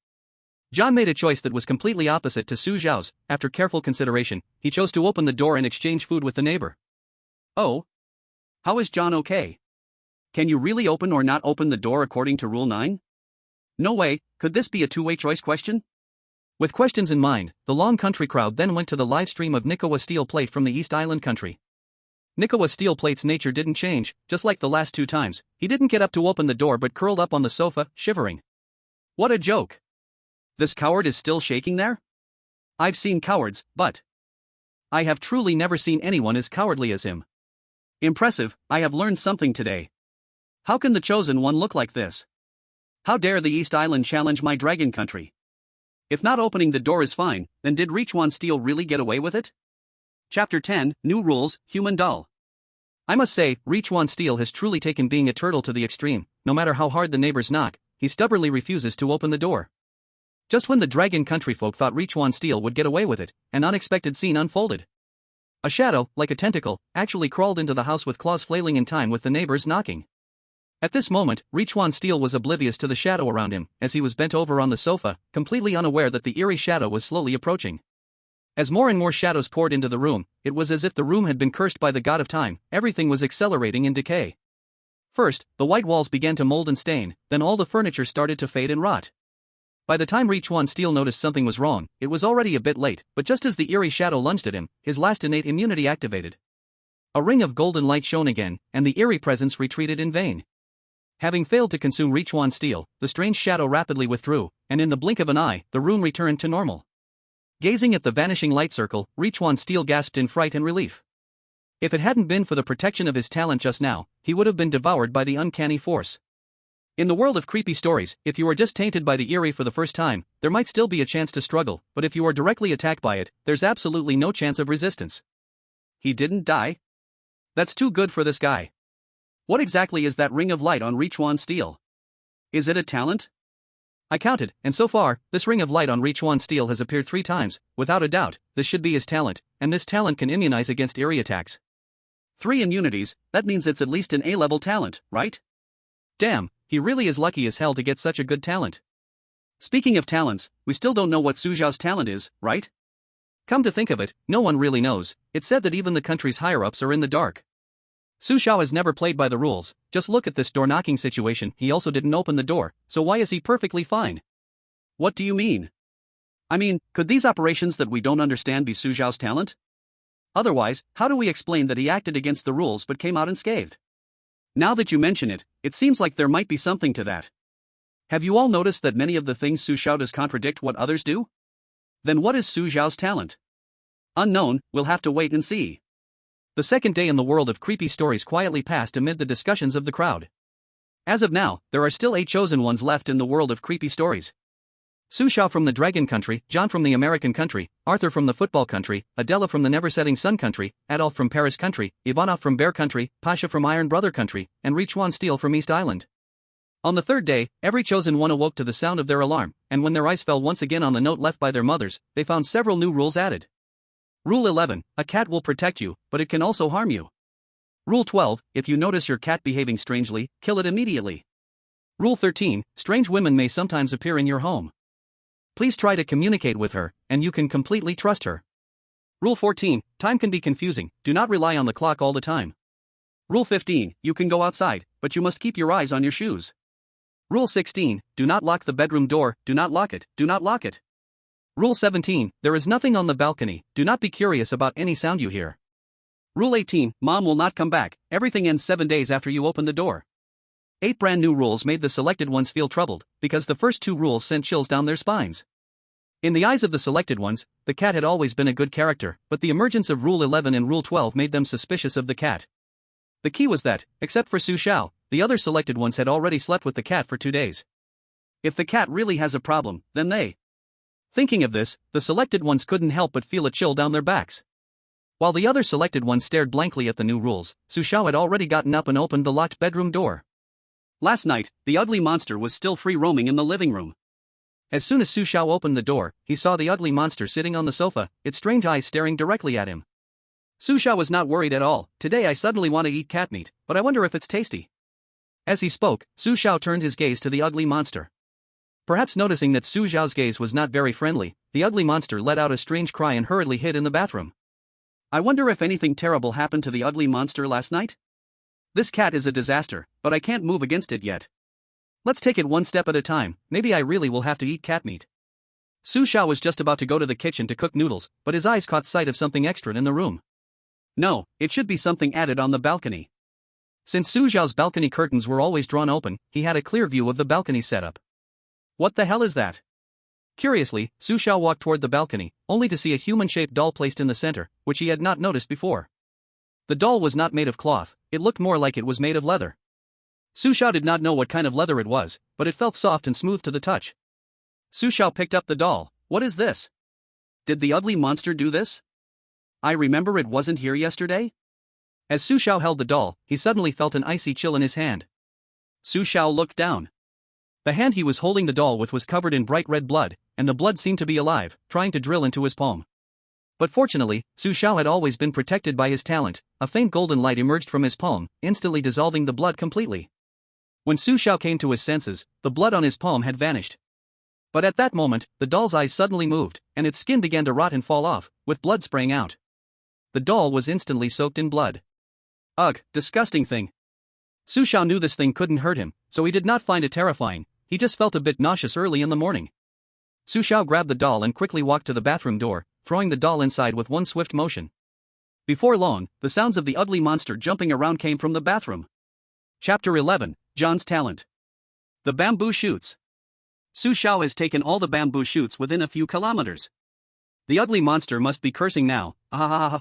John made a choice that was completely opposite to Su Xiao's. After careful consideration, he chose to open the door and exchange food with the neighbor. Oh? How is John okay? Can you really open or not open the door according to Rule 9? No way, could this be a two-way choice question? With questions in mind, the Long Country crowd then went to the livestream of Nikawa Steel Plate from the East Island country. Nikawa Steel Plate's nature didn't change, just like the last 2 times, he didn't get up to open the door but curled up on the sofa, shivering. What a joke! This coward is still shaking there? I've seen cowards, but I have truly never seen anyone as cowardly as him. Impressive, I have learned something today. How can the Chosen One look like this? How dare the East Island challenge my dragon country? If not opening the door is fine, then did Richuan Steel really get away with it? Chapter 10, New Rules, Human Doll. I must say, Richuan Steel has truly taken being a turtle to the extreme. No matter how hard the neighbors knock, he stubbornly refuses to open the door. Just when the dragon country folk thought Richuan Steel would get away with it, an unexpected scene unfolded. A shadow, like a tentacle, actually crawled into the house with claws flailing in time with the neighbors knocking. At this moment, Richuan Steel was oblivious to the shadow around him, as he was bent over on the sofa, completely unaware that the eerie shadow was slowly approaching. As more and more shadows poured into the room, it was as if the room had been cursed by the god of time. Everything was accelerating in decay. First, the white walls began to mold and stain, then all the furniture started to fade and rot. By the time Richuan Steel noticed something was wrong, it was already a bit late, but just as the eerie shadow lunged at him, his last innate immunity activated. A ring of golden light shone again, and the eerie presence retreated in vain. Having failed to consume Richuan Steel, the strange shadow rapidly withdrew, and in the blink of an eye, the room returned to normal. Gazing at the vanishing light circle, Richuan Steel gasped in fright and relief. If it hadn't been for the protection of his talent just now, he would have been devoured by the uncanny force. In the world of creepy stories, if you are just tainted by the eerie for the first time, there might still be a chance to struggle, but if you are directly attacked by it, there's absolutely no chance of resistance. He didn't die? That's too good for this guy. What exactly is that ring of light on Richuan Steel? Is it a talent? I counted, and so far, this ring of light on Richuan Steel has appeared 3 times. Without a doubt, this should be his talent, and this talent can immunize against eerie attacks. 3 immunities, that means it's at least an A-level talent, right? Damn, he really is lucky as hell to get such a good talent. Speaking of talents, we still don't know what Su Xiao's talent is, right? Come to think of it, no one really knows. It's said that even the country's higher-ups are in the dark. Su Xiao has never played by the rules. Just look at this door-knocking situation. He also didn't open the door, so why is he perfectly fine? What do you mean? I mean, could these operations that we don't understand be Su Xiao's talent? Otherwise, how do we explain that he acted against the rules but came out unscathed? Now that you mention it, it seems like there might be something to that. Have you all noticed that many of the things Su Xiao does contradict what others do? Then what is Su Xiao's talent? Unknown, we'll have to wait and see. The second day in the world of creepy stories quietly passed amid the discussions of the crowd. As of now, there are still 8 chosen ones left in the world of creepy stories. Su Xiao from the Dragon Country, John from the American Country, Arthur from the Football Country, Adela from the Never-Setting Sun Country, Adolf from Paris Country, Ivanov from Bear Country, Pasha from Iron Brother Country, and Richuan Steel from East Island. On the third day, every chosen one awoke to the sound of their alarm, and when their eyes fell once again on the note left by their mothers, they found several new rules added. Rule 11, a cat will protect you, but it can also harm you. Rule 12, if you notice your cat behaving strangely, kill it immediately. Rule 13, strange women may sometimes appear in your home. Please try to communicate with her, and you can completely trust her. Rule 14, time can be confusing, do not rely on the clock all the time. Rule 15, you can go outside, but you must keep your eyes on your shoes. Rule 16, do not lock the bedroom door, do not lock it, do not lock it. Rule 17, there is nothing on the balcony, do not be curious about any sound you hear. Rule 18, Mom will not come back, everything ends 7 days after you open the door. 8 brand new rules made the selected ones feel troubled, because the first 2 rules sent chills down their spines. In the eyes of the selected ones, the cat had always been a good character, but the emergence of Rule 11 and Rule 12 made them suspicious of the cat. The key was that, except for Su Xiao, the other selected ones had already slept with the cat for 2 days. If the cat really has a problem, then they. Thinking of this, the selected ones couldn't help but feel a chill down their backs. While the other selected ones stared blankly at the new rules, Su Xiao had already gotten up and opened the locked bedroom door. Last night, the ugly monster was still free roaming in the living room. As soon as Su Xiao opened the door, he saw the ugly monster sitting on the sofa, its strange eyes staring directly at him. Su Xiao was not worried at all. Today I suddenly want to eat cat meat, but I wonder if it's tasty. As he spoke, Su Xiao turned his gaze to the ugly monster. Perhaps noticing that Su Xiao's gaze was not very friendly, the ugly monster let out a strange cry and hurriedly hid in the bathroom. I wonder if anything terrible happened to the ugly monster last night? This cat is a disaster, but I can't move against it yet. Let's take it one step at a time, maybe I really will have to eat cat meat. Su Xiao was just about to go to the kitchen to cook noodles, but his eyes caught sight of something extra in the room. No, it should be something added on the balcony. Since Su Xiao's balcony curtains were always drawn open, he had a clear view of the balcony setup. What the hell is that? Curiously, Su Xiao walked toward the balcony, only to see a human-shaped doll placed in the center, which he had not noticed before. The doll was not made of cloth, it looked more like it was made of leather. Su Xiao did not know what kind of leather it was, but it felt soft and smooth to the touch. Su Xiao picked up the doll. What is this? Did the ugly monster do this? I remember it wasn't here yesterday? As Su Xiao held the doll, he suddenly felt an icy chill in his hand. Su Xiao looked down. The hand he was holding the doll with was covered in bright red blood, and the blood seemed to be alive, trying to drill into his palm. But fortunately, Su Xiao had always been protected by his talent. A faint golden light emerged from his palm, instantly dissolving the blood completely. When Su Xiao came to his senses, the blood on his palm had vanished. But at that moment, the doll's eyes suddenly moved, and its skin began to rot and fall off, with blood spraying out. The doll was instantly soaked in blood. Ugh, disgusting thing. Su Xiao knew this thing couldn't hurt him, so he did not find it terrifying. He just felt a bit nauseous early in the morning. Su Xiao grabbed the doll and quickly walked to the bathroom door, throwing the doll inside with one swift motion. Before long, the sounds of the ugly monster jumping around came from the bathroom. Chapter 11, John's Talent. The bamboo shoots. Su Xiao has taken all the bamboo shoots within a few kilometers. The ugly monster must be cursing now. Ah.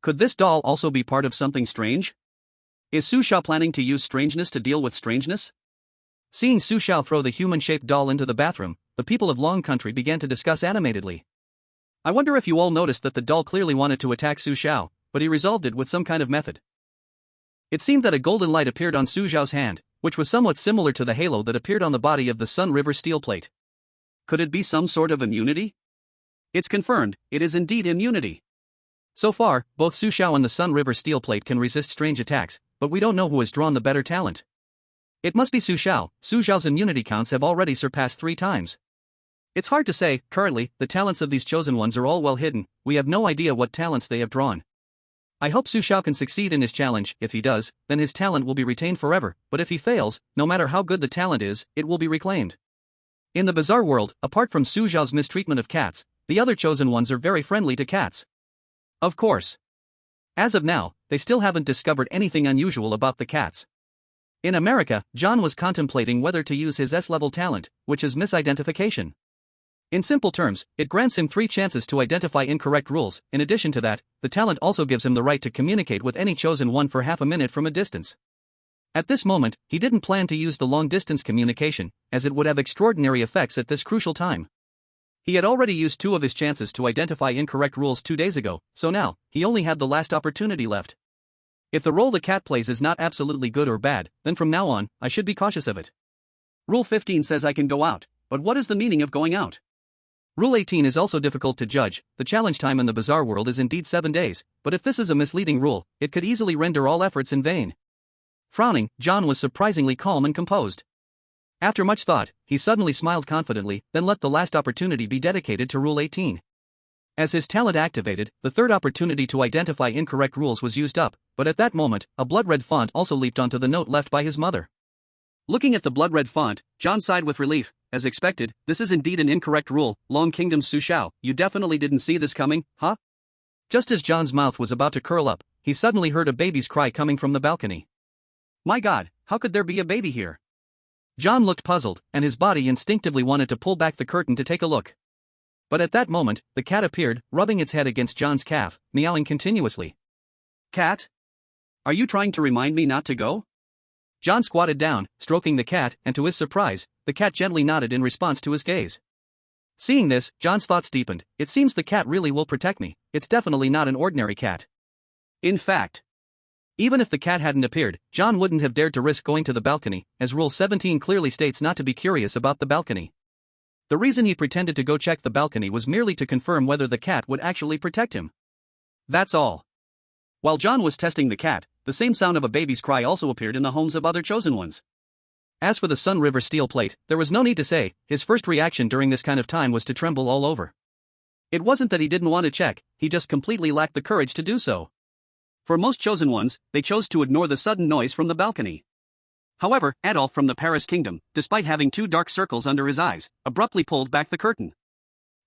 Could this doll also be part of something strange? Is Su Xiao planning to use strangeness to deal with strangeness? Seeing Su Xiao throw the human-shaped doll into the bathroom, the people of Long Country began to discuss animatedly. I wonder if you all noticed that the doll clearly wanted to attack Su Xiao, but he resolved it with some kind of method. It seemed that a golden light appeared on Su Xiao's hand, which was somewhat similar to the halo that appeared on the body of the Sun River steel plate. Could it be some sort of immunity? It's confirmed, it is indeed immunity. So far, both Su Xiao and the Sun River steel plate can resist strange attacks, but we don't know who has drawn the better talent. It must be Su Xiao. Su Xiao's immunity counts have already surpassed 3 times. It's hard to say. Currently, the talents of these chosen ones are all well hidden. We have no idea what talents they have drawn. I hope Su Xiao can succeed in his challenge. If he does, then his talent will be retained forever, but if he fails, no matter how good the talent is, it will be reclaimed. In the bizarre world, apart from Su Xiao's mistreatment of cats, the other chosen ones are very friendly to cats. Of course. As of now, they still haven't discovered anything unusual about the cats. In America, John was contemplating whether to use his S-level talent, which is misidentification. In simple terms, it grants him 3 chances to identify incorrect rules. In addition to that, the talent also gives him the right to communicate with any chosen one for half a minute from a distance. At this moment, he didn't plan to use the long-distance communication, as it would have extraordinary effects at this crucial time. He had already used 2 of his chances to identify incorrect rules 2 days ago, so now, he only had the last opportunity left. If the role the cat plays is not absolutely good or bad, then from now on, I should be cautious of it. Rule 15 says I can go out, but what is the meaning of going out? Rule 18 is also difficult to judge. The challenge time in the bizarre world is indeed 7 days, but if this is a misleading rule, it could easily render all efforts in vain. Frowning, John was surprisingly calm and composed. After much thought, he suddenly smiled confidently, then let the last opportunity be dedicated to Rule 18. As his talent activated, the 3rd opportunity to identify incorrect rules was used up, but at that moment, a blood-red font also leaped onto the note left by his mother. Looking at the blood-red font, John sighed with relief. As expected, this is indeed an incorrect rule. Long Kingdom Su Xiao, you definitely didn't see this coming, huh? Just as John's mouth was about to curl up, he suddenly heard a baby's cry coming from the balcony. My God, how could there be a baby here? John looked puzzled, and his body instinctively wanted to pull back the curtain to take a look. But at that moment, the cat appeared, rubbing its head against John's calf, meowing continuously. Cat? Are you trying to remind me not to go? John squatted down, stroking the cat, and to his surprise, the cat gently nodded in response to his gaze. Seeing this, John's thoughts deepened. It seems the cat really will protect me. It's definitely not an ordinary cat. In fact, even if the cat hadn't appeared, John wouldn't have dared to risk going to the balcony, as Rule 17 clearly states not to be curious about the balcony. The reason he pretended to go check the balcony was merely to confirm whether the cat would actually protect him. That's all. While John was testing the cat, the same sound of a baby's cry also appeared in the homes of other chosen ones. As for the Sun River steel plate, there was no need to say. His first reaction during this kind of time was to tremble all over. It wasn't that he didn't want to check, he just completely lacked the courage to do so. For most chosen ones, they chose to ignore the sudden noise from the balcony. However, Adolf from the Paris Kingdom, despite having 2 dark circles under his eyes, abruptly pulled back the curtain.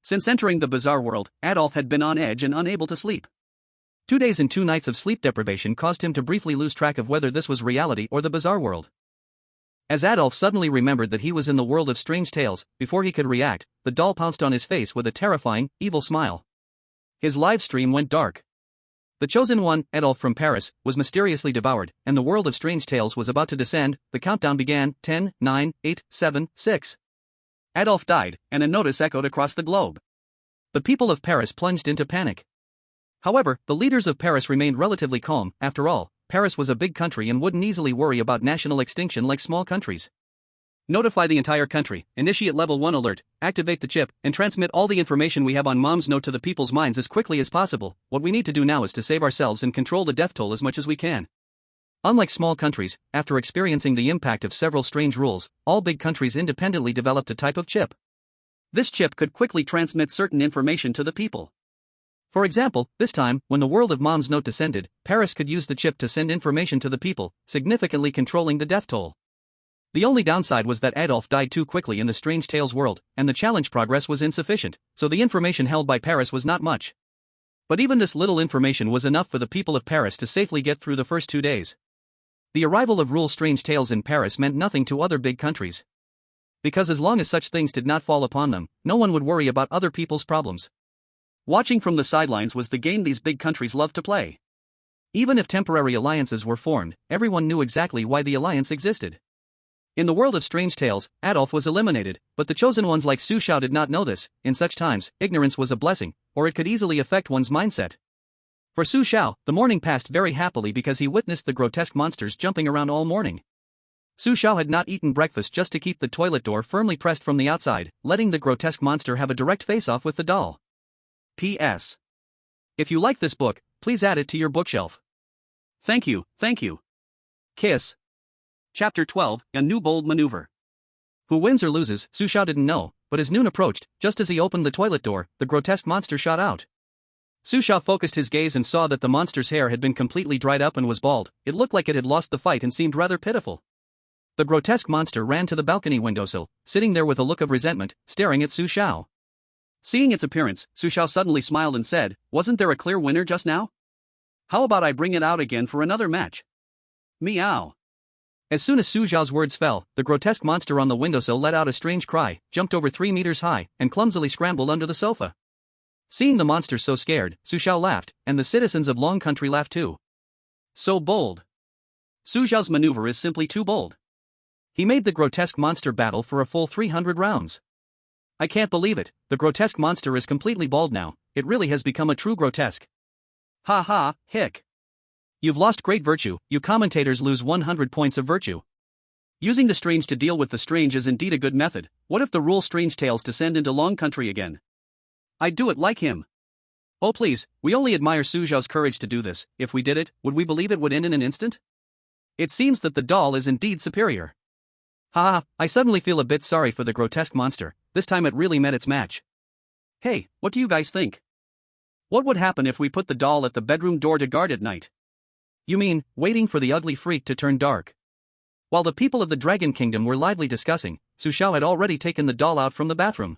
Since entering the bizarre world, Adolf had been on edge and unable to sleep. 2 days and 2 nights of sleep deprivation caused him to briefly lose track of whether this was reality or the bizarre world. As Adolf suddenly remembered that he was in the world of strange tales, before he could react, the doll pounced on his face with a terrifying, evil smile. His live stream went dark. The chosen one, Adolf from Paris, was mysteriously devoured, and the world of strange tales was about to descend. The countdown began. 10, 9, 8, 7, 6. Adolf died, and a notice echoed across the globe. The people of Paris plunged into panic. However, the leaders of Paris remained relatively calm. After all, Paris was a big country and wouldn't easily worry about national extinction like small countries. Notify the entire country, initiate level 1 alert, activate the chip, and transmit all the information we have on Mom's note to the people's minds as quickly as possible. What we need to do now is to save ourselves and control the death toll as much as we can. Unlike small countries, after experiencing the impact of several strange rules, all big countries independently developed a type of chip. This chip could quickly transmit certain information to the people. For example, this time, when the world of Mom's note descended, Paris could use the chip to send information to the people, significantly controlling the death toll. The only downside was that Adolf died too quickly in the Strange Tales world, and the challenge progress was insufficient, so the information held by Paris was not much. But even this little information was enough for the people of Paris to safely get through the first 2 days. The arrival of Rule Strange Tales in Paris meant nothing to other big countries. Because as long as such things did not fall upon them, no one would worry about other people's problems. Watching from the sidelines was the game these big countries loved to play. Even if temporary alliances were formed, everyone knew exactly why the alliance existed. In the world of strange tales, Adolf was eliminated, but the chosen ones like Su Xiao did not know this. In such times, ignorance was a blessing, or it could easily affect one's mindset. For Su Xiao, the morning passed very happily because he witnessed the grotesque monsters jumping around all morning. Su Xiao had not eaten breakfast just to keep the toilet door firmly pressed from the outside, letting the grotesque monster have a direct face-off with the doll. P.S. If you like this book, please add it to your bookshelf. Thank you, thank you. Kiss. Chapter 12, A New Bold Maneuver. Who wins or loses, Su Xiao didn't know, but as noon approached, just as he opened the toilet door, the grotesque monster shot out. Su Xiao focused his gaze and saw that the monster's hair had been completely dried up and was bald. It looked like it had lost the fight and seemed rather pitiful. The grotesque monster ran to the balcony windowsill, sitting there with a look of resentment, staring at Su Xiao. Seeing its appearance, Su Xiao suddenly smiled and said, "Wasn't there a clear winner just now? How about I bring it out again for another match?" Meow. As soon as Su Xiao's words fell, the grotesque monster on the windowsill let out a strange cry, jumped over 3 meters high, and clumsily scrambled under the sofa. Seeing the monster so scared, Su Xiao laughed, and the citizens of Long Country laughed too. So bold. Su Xiao's maneuver is simply too bold. He made the grotesque monster battle for a full 300 rounds. I can't believe it, the grotesque monster is completely bald now, it really has become a true grotesque. Ha ha, hick. You've lost great virtue, you commentators lose 100 points of virtue. Using the strange to deal with the strange is indeed a good method. What if the rule strange tales descend into Long Country again? I'd do it like him. Oh please, we only admire Su Xiao's courage to do this. If we did it, would we believe it would end in an instant? It seems that the doll is indeed superior. Haha, I suddenly feel a bit sorry for the grotesque monster, this time it really met its match. Hey, what do you guys think? What would happen if we put the doll at the bedroom door to guard at night? You mean, waiting for the ugly freak to turn dark? While the people of the Dragon Kingdom were lively discussing, Su Xiao had already taken the doll out from the bathroom.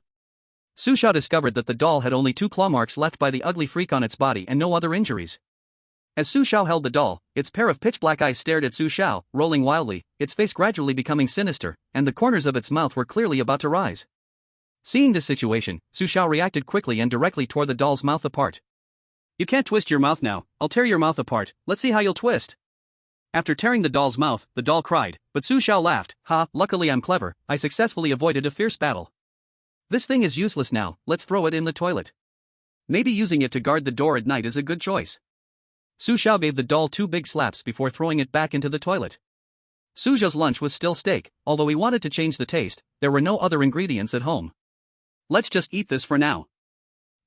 Su Xiao discovered that the doll had only 2 claw marks left by the ugly freak on its body and no other injuries. As Su Xiao held the doll, its pair of pitch-black eyes stared at Su Xiao, rolling wildly, its face gradually becoming sinister, and the corners of its mouth were clearly about to rise. Seeing this situation, Su Xiao reacted quickly and directly tore the doll's mouth apart. You can't twist your mouth now, I'll tear your mouth apart, let's see how you'll twist. After tearing the doll's mouth, the doll cried, but Su Xiao laughed, "Ha, luckily I'm clever, I successfully avoided a fierce battle. This thing is useless now, let's throw it in the toilet. Maybe using it to guard the door at night is a good choice." Su Xiao gave the doll 2 big slaps before throwing it back into the toilet. Su Xiao's lunch was still steak, although he wanted to change the taste, there were no other ingredients at home. Let's just eat this for now.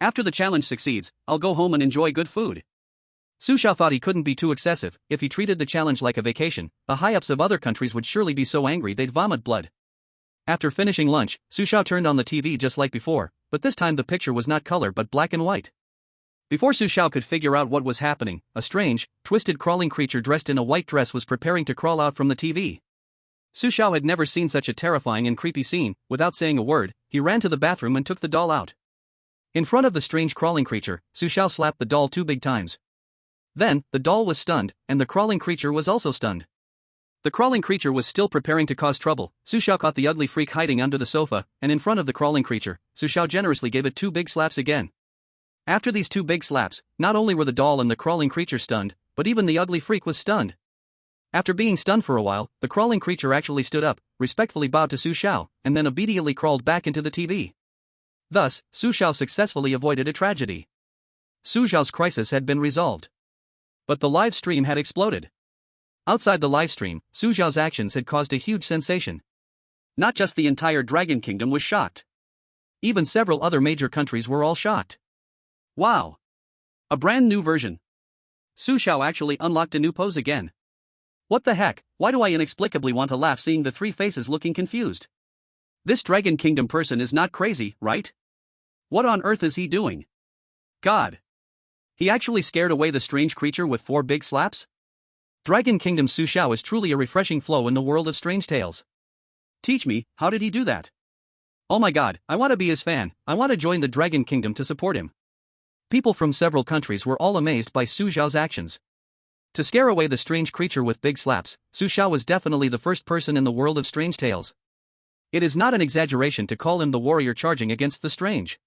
After the challenge succeeds, I'll go home and enjoy good food. Su Xiao thought he couldn't be too excessive. If he treated the challenge like a vacation, the high-ups of other countries would surely be so angry they'd vomit blood. After finishing lunch, Su Xiao turned on the TV just like before, but this time the picture was not color but black and white. Before Su Xiao could figure out what was happening, a strange, twisted crawling creature dressed in a white dress was preparing to crawl out from the TV. Su Xiao had never seen such a terrifying and creepy scene. Without saying a word, he ran to the bathroom and took the doll out. In front of the strange crawling creature, Su Xiao slapped the doll 2 big times. Then, the doll was stunned, and the crawling creature was also stunned. The crawling creature was still preparing to cause trouble. Su Xiao caught the ugly freak hiding under the sofa, and in front of the crawling creature, Su Xiao generously gave it 2 big slaps again. After these 2 big slaps, not only were the doll and the crawling creature stunned, but even the ugly freak was stunned. After being stunned for a while, the crawling creature actually stood up, respectfully bowed to Su Xiao, and then obediently crawled back into the TV. Thus, Su Xiao successfully avoided a tragedy. Su Xiao's crisis had been resolved. But the live stream had exploded. Outside the live stream, Su Xiao's actions had caused a huge sensation. Not just the entire Dragon Kingdom was shocked. Even several other major countries were all shocked. Wow! A brand new version. Su Xiao actually unlocked a new pose again. What the heck, why do I inexplicably want to laugh seeing the 3 faces looking confused? This Dragon Kingdom person is not crazy, right? What on earth is he doing? God! He actually scared away the strange creature with 4 big slaps? Dragon Kingdom Su Xiao is truly a refreshing flow in the world of strange tales. Teach me, how did he do that? Oh my god, I want to be his fan, I want to join the Dragon Kingdom to support him. People from several countries were all amazed by Su Xiao's actions. To scare away the strange creature with big slaps, Su Xiao was definitely the first person in the world of strange tales. It is not an exaggeration to call him the warrior charging against the strange.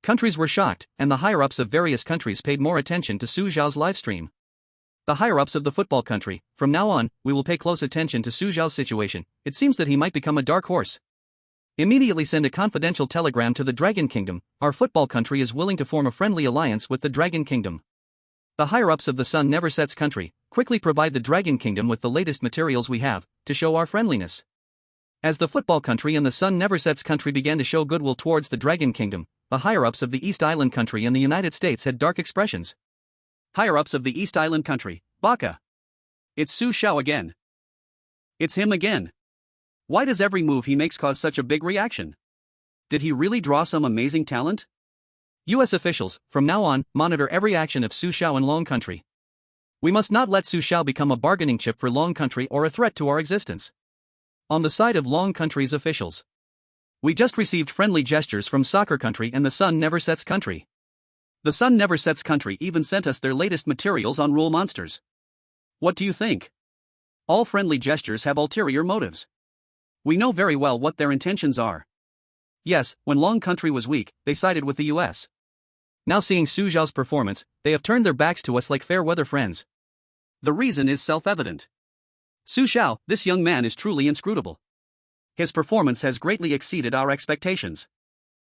Countries were shocked, and the higher-ups of various countries paid more attention to Su Xiao's livestream. The higher-ups of the football country, from now on, we will pay close attention to Su Xiao's situation, it seems that he might become a dark horse. Immediately send a confidential telegram to the Dragon Kingdom, our football country is willing to form a friendly alliance with the Dragon Kingdom. The higher-ups of the Sun Never Sets country, quickly provide the Dragon Kingdom with the latest materials we have, to show our friendliness. As the football country and the Sun Never Sets country began to show goodwill towards the Dragon Kingdom, the higher-ups of the East Island country and the United States had dark expressions. Higher-ups of the East Island country, Baka. It's Su Xiao again. It's him again. Why does every move he makes cause such a big reaction? Did he really draw some amazing talent? US officials, from now on, monitor every action of Su Xiao in Long Country. We must not let Su Xiao become a bargaining chip for Long Country or a threat to our existence. On the side of Long Country's officials. We just received friendly gestures from Soccer Country and the Sun Never Sets Country. The Sun Never Sets Country even sent us their latest materials on rule monsters. What do you think? All friendly gestures have ulterior motives. We know very well what their intentions are. Yes, when Long Country was weak, they sided with the US. Now seeing Su Xiao's performance, they have turned their backs to us like fair-weather friends. The reason is self-evident. Su Xiao, this young man is truly inscrutable. His performance has greatly exceeded our expectations.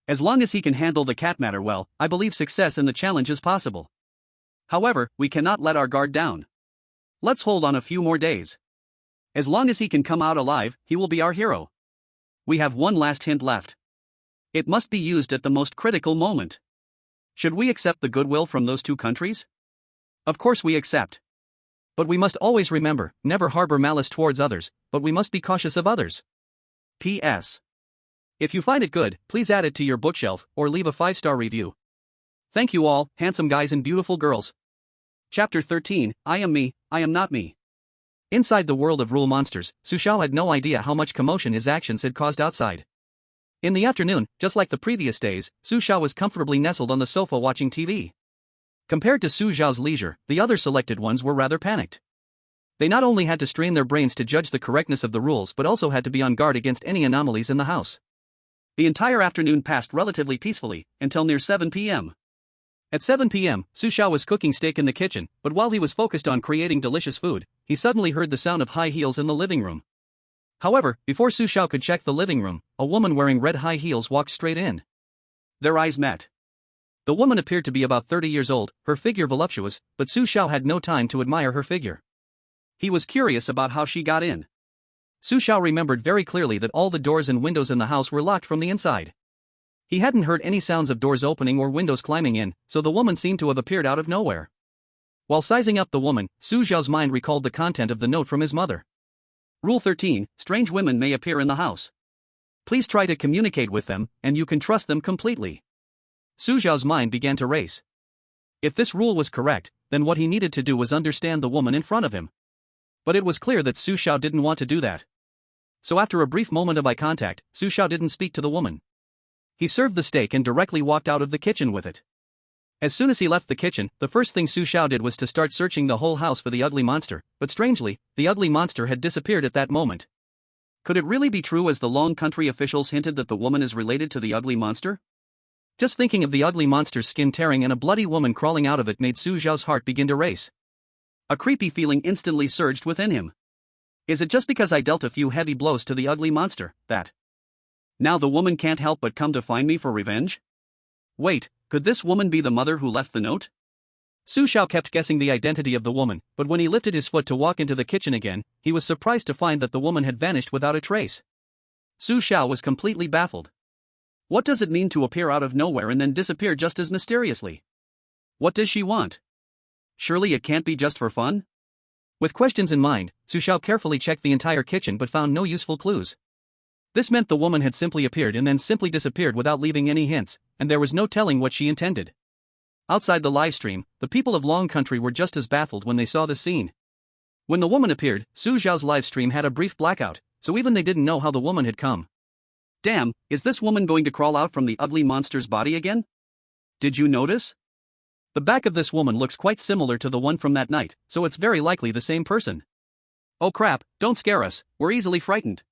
As long as he can handle the cat matter well, I believe success in the challenge is possible. However, we cannot let our guard down. Let's hold on a few more days. As long as he can come out alive, he will be our hero. We have one last hint left. It must be used at the most critical moment. Should we accept the goodwill from those two countries? Of course we accept. But we must always remember, never harbor malice towards others, but we must be cautious of others. P.S. If you find it good, please add it to your bookshelf, or leave a 5-star review. Thank you all, handsome guys and beautiful girls. Chapter 13, I Am Me, I Am Not Me. Inside the world of rule monsters, Su Xiao had no idea how much commotion his actions had caused outside. In the afternoon, just like the previous days, Su Xiao was comfortably nestled on the sofa watching TV. Compared to Su Xiao's leisure, the other selected ones were rather panicked. They not only had to strain their brains to judge the correctness of the rules but also had to be on guard against any anomalies in the house. The entire afternoon passed relatively peacefully, until near 7 p.m. At 7 p.m., Su Xiao was cooking steak in the kitchen, but while he was focused on creating delicious food, he suddenly heard the sound of high heels in the living room. However, before Su Xiao could check the living room, a woman wearing red high heels walked straight in. Their eyes met. The woman appeared to be about 30 years old, her figure voluptuous, but Su Xiao had no time to admire her figure. He was curious about how she got in. Su Xiao remembered very clearly that all the doors and windows in the house were locked from the inside. He hadn't heard any sounds of doors opening or windows climbing in, so the woman seemed to have appeared out of nowhere. While sizing up the woman, Su Xiao's mind recalled the content of the note from his mother. Rule 13, strange women may appear in the house. Please try to communicate with them, and you can trust them completely. Su Xiao's mind began to race. If this rule was correct, then what he needed to do was understand the woman in front of him. But it was clear that Su Xiao didn't want to do that. So after a brief moment of eye contact, Su Xiao didn't speak to the woman. He served the steak and directly walked out of the kitchen with it. As soon as he left the kitchen, the first thing Su Xiao did was to start searching the whole house for the ugly monster, but strangely, the ugly monster had disappeared at that moment. Could it really be true as the Long Country officials hinted that the woman is related to the ugly monster? Just thinking of the ugly monster's skin tearing and a bloody woman crawling out of it made Su Xiao's heart begin to race. A creepy feeling instantly surged within him. Is it just because I dealt a few heavy blows to the ugly monster, that now the woman can't help but come to find me for revenge? Wait, could this woman be the mother who left the note? Su Xiao kept guessing the identity of the woman, but when he lifted his foot to walk into the kitchen again, he was surprised to find that the woman had vanished without a trace. Su Xiao was completely baffled. What does it mean to appear out of nowhere and then disappear just as mysteriously? What does she want? Surely it can't be just for fun? With questions in mind, Su Xiao carefully checked the entire kitchen but found no useful clues. This meant the woman had simply appeared and then simply disappeared without leaving any hints, and there was no telling what she intended. Outside the live stream, the people of Long Country were just as baffled when they saw the scene. When the woman appeared, Su Xiao's live stream had a brief blackout, so even they didn't know how the woman had come. Damn, is this woman going to crawl out from the ugly monster's body again? Did you notice? The back of this woman looks quite similar to the one from that night, so it's very likely the same person. Oh crap, don't scare us, we're easily frightened.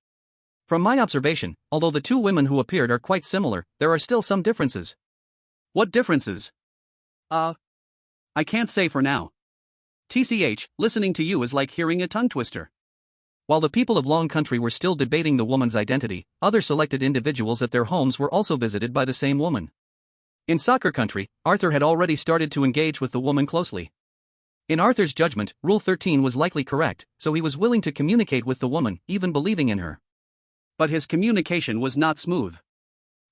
From my observation, although the two women who appeared are quite similar, there are still some differences. What differences? I can't say for now. TCH, listening to you is like hearing a tongue twister. While the people of Long Country were still debating the woman's identity, other selected individuals at their homes were also visited by the same woman. In Soccer Country, Arthur had already started to engage with the woman closely. In Arthur's judgment, Rule 13 was likely correct, so he was willing to communicate with the woman, even believing in her. But his communication was not smooth.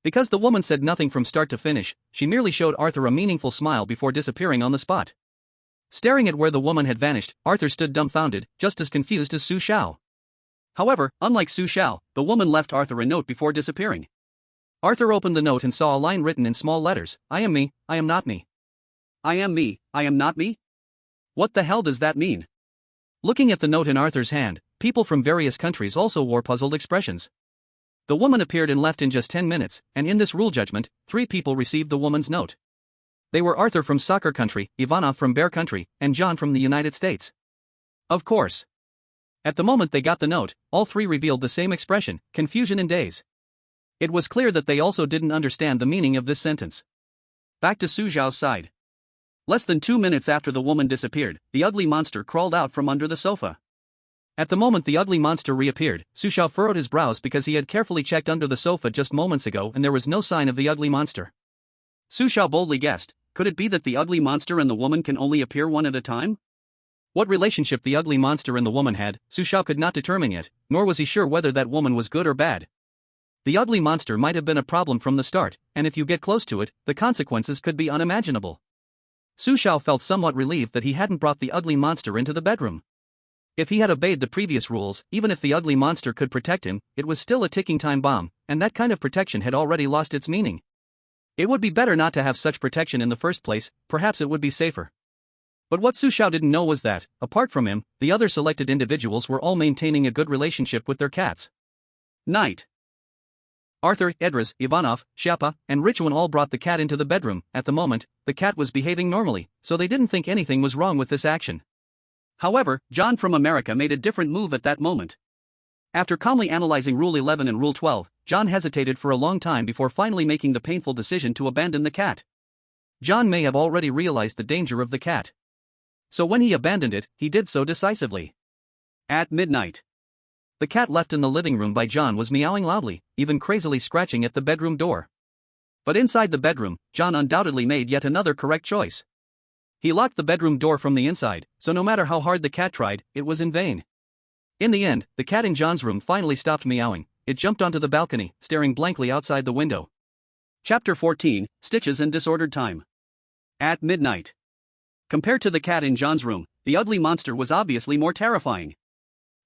Because the woman said nothing from start to finish, she merely showed Arthur a meaningful smile before disappearing on the spot. Staring at where the woman had vanished, Arthur stood dumbfounded, just as confused as Su Xiao. However, unlike Su Xiao, the woman left Arthur a note before disappearing. Arthur opened the note and saw a line written in small letters, I am me, I am not me. I am me, I am not me? What the hell does that mean? Looking at the note in Arthur's hand, people from various countries also wore puzzled expressions. The woman appeared and left in just 10 minutes, and in this rule judgment, 3 people received the woman's note. They were Arthur from Soccer Country, Ivanov from Bear Country, and John from the United States. Of course. At the moment they got the note, all 3 revealed the same expression, confusion in daze. It was clear that they also didn't understand the meaning of this sentence. Back to Su Xiao's side. Less than 2 minutes after the woman disappeared, the ugly monster crawled out from under the sofa. At the moment the ugly monster reappeared, Su Xiao furrowed his brows because he had carefully checked under the sofa just moments ago and there was no sign of the ugly monster. Su Xiao boldly guessed, could it be that the ugly monster and the woman can only appear one at a time? What relationship the ugly monster and the woman had, Su Xiao could not determine yet, nor was he sure whether that woman was good or bad. The ugly monster might have been a problem from the start, and if you get close to it, the consequences could be unimaginable. Su Xiao felt somewhat relieved that he hadn't brought the ugly monster into the bedroom. If he had obeyed the previous rules, even if the ugly monster could protect him, it was still a ticking time bomb, and that kind of protection had already lost its meaning. It would be better not to have such protection in the first place, perhaps it would be safer. But what Su Xiao didn't know was that, apart from him, the other selected individuals were all maintaining a good relationship with their cats. Night. Arthur, Edras, Ivanov, Shapa, and Richwan all brought the cat into the bedroom. At the moment, the cat was behaving normally, so they didn't think anything was wrong with this action. However, John from America made a different move at that moment. After calmly analyzing Rule 11 and Rule 12, John hesitated for a long time before finally making the painful decision to abandon the cat. John may have already realized the danger of the cat. So when he abandoned it, he did so decisively. At midnight. The cat left in the living room by John was meowing loudly, even crazily scratching at the bedroom door. But inside the bedroom, John undoubtedly made yet another correct choice. He locked the bedroom door from the inside, so no matter how hard the cat tried, it was in vain. In the end, the cat in John's room finally stopped meowing. It jumped onto the balcony, staring blankly outside the window. Chapter 14, Stitches and Disordered Time. At midnight. Compared to the cat in John's room, the ugly monster was obviously more terrifying.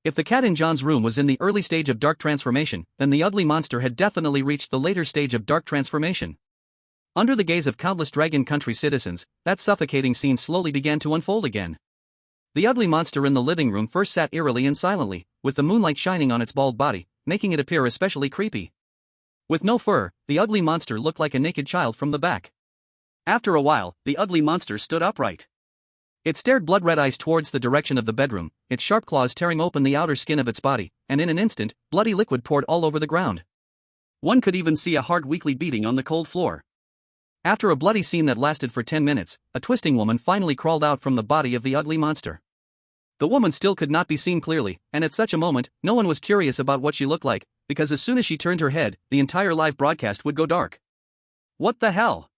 If the cat in John's room was in the early stage of dark transformation, then the ugly monster had definitely reached the later stage of dark transformation. Under the gaze of countless Dragon Country citizens, that suffocating scene slowly began to unfold again. The ugly monster in the living room first sat eerily and silently, with the moonlight shining on its bald body, making it appear especially creepy. With no fur, the ugly monster looked like a naked child from the back. After a while, the ugly monster stood upright. It stared blood-red eyes towards the direction of the bedroom, its sharp claws tearing open the outer skin of its body, and in an instant, bloody liquid poured all over the ground. One could even see a heart weakly beating on the cold floor. After a bloody scene that lasted for 10 minutes, a twisting woman finally crawled out from the body of the ugly monster. The woman still could not be seen clearly, and at such a moment, no one was curious about what she looked like, because as soon as she turned her head, the entire live broadcast would go dark. What the hell?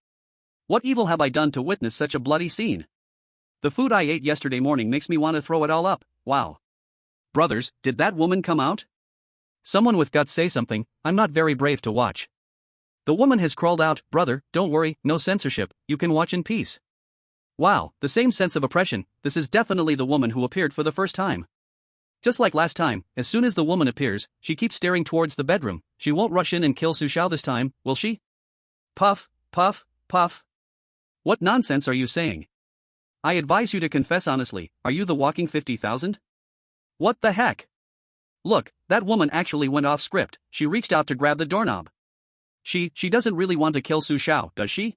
What evil have I done to witness such a bloody scene? The food I ate yesterday morning makes me want to throw it all up. Wow. Brothers, did that woman come out? Someone with guts say something. I'm not very brave to watch. The woman has crawled out. Brother, don't worry, no censorship, you can watch in peace. Wow, the same sense of oppression. This is definitely the woman who appeared for the first time. Just like last time, as soon as the woman appears, she keeps staring towards the bedroom. She won't rush in and kill Su Xiao this time, will she? Puff, puff, puff. What nonsense are you saying? I advise you to confess honestly, are you the walking 50,000? What the heck? Look, that woman actually went off script. She reached out to grab the doorknob. She doesn't really want to kill Su Xiao, does she?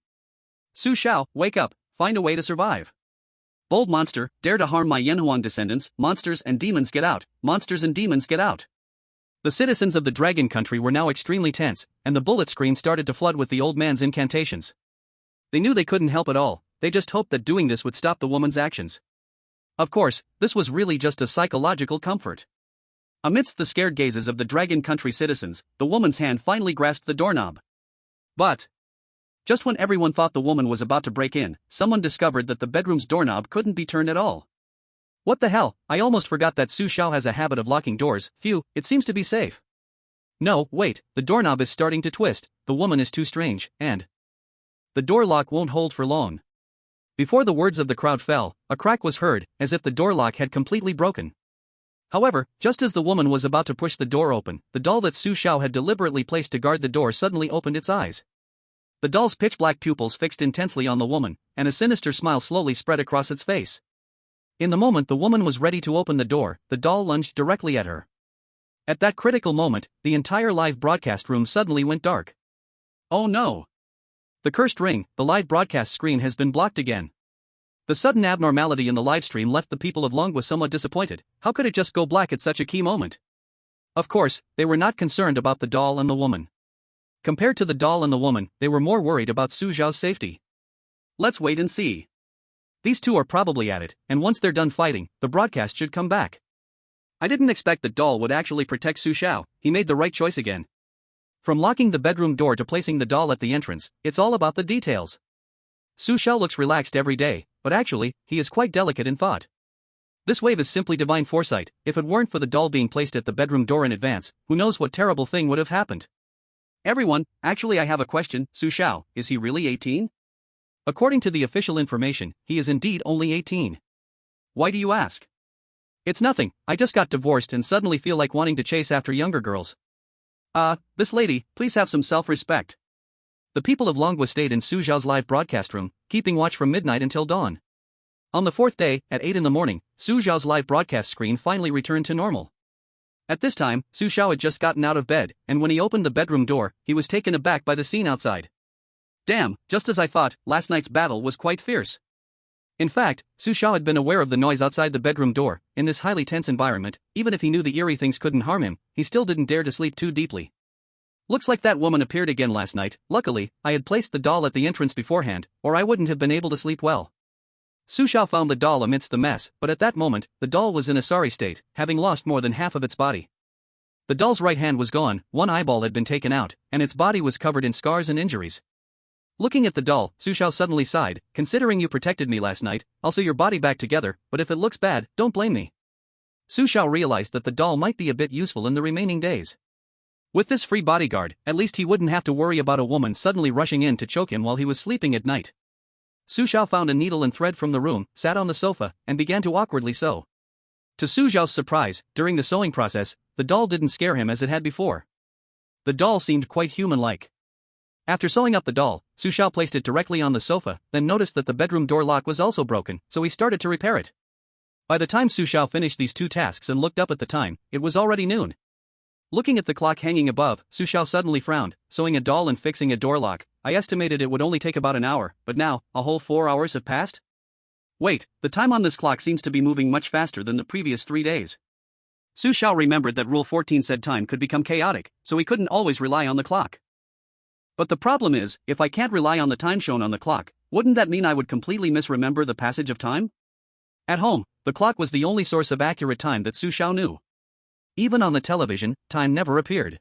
Su Xiao, wake up, find a way to survive. Bold monster, dare to harm my Yanhuang descendants, monsters and demons get out, monsters and demons get out. The citizens of the Dragon Country were now extremely tense, and the bullet screen started to flood with the old man's incantations. They knew they couldn't help at all, they just hoped that doing this would stop the woman's actions. Of course, this was really just a psychological comfort. Amidst the scared gazes of the Dragon Country citizens, the woman's hand finally grasped the doorknob. But just when everyone thought the woman was about to break in, someone discovered that the bedroom's doorknob couldn't be turned at all. What the hell, I almost forgot that Su Xiao has a habit of locking doors. Phew, it seems to be safe. No, wait, the doorknob is starting to twist, the woman is too strange, and the door lock won't hold for long. Before the words of the crowd fell, a crack was heard, as if the door lock had completely broken. However, just as the woman was about to push the door open, the doll that Su Xiao had deliberately placed to guard the door suddenly opened its eyes. The doll's pitch-black pupils fixed intensely on the woman, and a sinister smile slowly spread across its face. In the moment the woman was ready to open the door, the doll lunged directly at her. At that critical moment, the entire live broadcast room suddenly went dark. Oh no! The cursed ring, the live broadcast screen has been blocked again. The sudden abnormality in the livestream left the people of Longwa somewhat disappointed. How could it just go black at such a key moment? Of course, they were not concerned about the doll and the woman. Compared to the doll and the woman, they were more worried about Su Xiao's safety. Let's wait and see. These two are probably at it, and once they're done fighting, the broadcast should come back. I didn't expect the doll would actually protect Su Xiao. He made the right choice again. From locking the bedroom door to placing the doll at the entrance, it's all about the details. Su Xiao looks relaxed every day, but actually, he is quite delicate in thought. This wave is simply divine foresight. If it weren't for the doll being placed at the bedroom door in advance, who knows what terrible thing would have happened. Everyone, actually I have a question. Su Xiao, is he really 18? According to the official information, he is indeed only 18. Why do you ask? It's nothing, I just got divorced and suddenly feel like wanting to chase after younger girls. This lady, please have some self-respect. The people of Longwa stayed in Su Xiao's live broadcast room, keeping watch from midnight until dawn. On the fourth day, at 8 in the morning, Su Xiao's live broadcast screen finally returned to normal. At this time, Su Xiao had just gotten out of bed, and when he opened the bedroom door, he was taken aback by the scene outside. Damn, just as I thought, last night's battle was quite fierce. In fact, Su Xiao had been aware of the noise outside the bedroom door. In this highly tense environment, even if he knew the eerie things couldn't harm him, he still didn't dare to sleep too deeply. Looks like that woman appeared again last night. Luckily, I had placed the doll at the entrance beforehand, or I wouldn't have been able to sleep well. Su Xiao found the doll amidst the mess, but at that moment, the doll was in a sorry state, having lost more than half of its body. The doll's right hand was gone, one eyeball had been taken out, and its body was covered in scars and injuries. Looking at the doll, Su Xiao suddenly sighed. Considering you protected me last night, I'll sew your body back together, but if it looks bad, don't blame me. Su Xiao realized that the doll might be a bit useful in the remaining days. With this free bodyguard, at least he wouldn't have to worry about a woman suddenly rushing in to choke him while he was sleeping at night. Su Xiao found a needle and thread from the room, sat on the sofa, and began to awkwardly sew. To Su Xiao's surprise, during the sewing process, the doll didn't scare him as it had before. The doll seemed quite human-like. After sewing up the doll, Su Xiao placed it directly on the sofa, then noticed that the bedroom door lock was also broken, so he started to repair it. By the time Su Xiao finished these two tasks and looked up at the time, it was already noon. Looking at the clock hanging above, Su Xiao suddenly frowned. Sewing a doll and fixing a door lock, I estimated it would only take about an hour, but now, a whole 4 hours have passed? Wait, the time on this clock seems to be moving much faster than the previous 3 days. Su Xiao remembered that Rule 14 said time could become chaotic, so he couldn't always rely on the clock. But the problem is, if I can't rely on the time shown on the clock, wouldn't that mean I would completely misremember the passage of time? At home, the clock was the only source of accurate time that Su Xiao knew. Even on the television, time never appeared.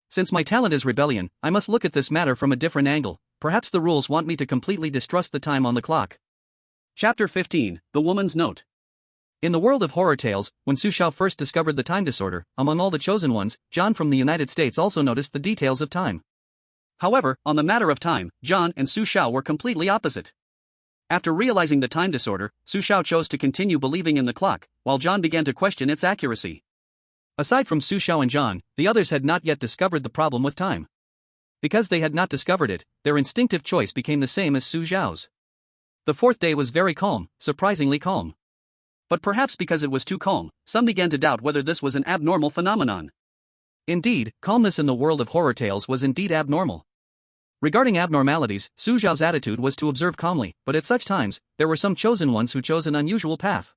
Since my talent is rebellion, I must look at this matter from a different angle. Perhaps the rules want me to completely distrust the time on the clock. Chapter 15, The Woman's Note. In the world of horror tales, when Su Xiao first discovered the time disorder, among all the chosen ones, John from the United States also noticed the details of time. However, on the matter of time, John and Su Xiao were completely opposite. After realizing the time disorder, Su Xiao chose to continue believing in the clock, while John began to question its accuracy. Aside from Su Xiao and John, the others had not yet discovered the problem with time. Because they had not discovered it, their instinctive choice became the same as Su Xiao's. The fourth day was very calm, surprisingly calm. But perhaps because it was too calm, some began to doubt whether this was an abnormal phenomenon. Indeed, calmness in the world of horror tales was indeed abnormal. Regarding abnormalities, Su Xiao's attitude was to observe calmly, but at such times, there were some chosen ones who chose an unusual path.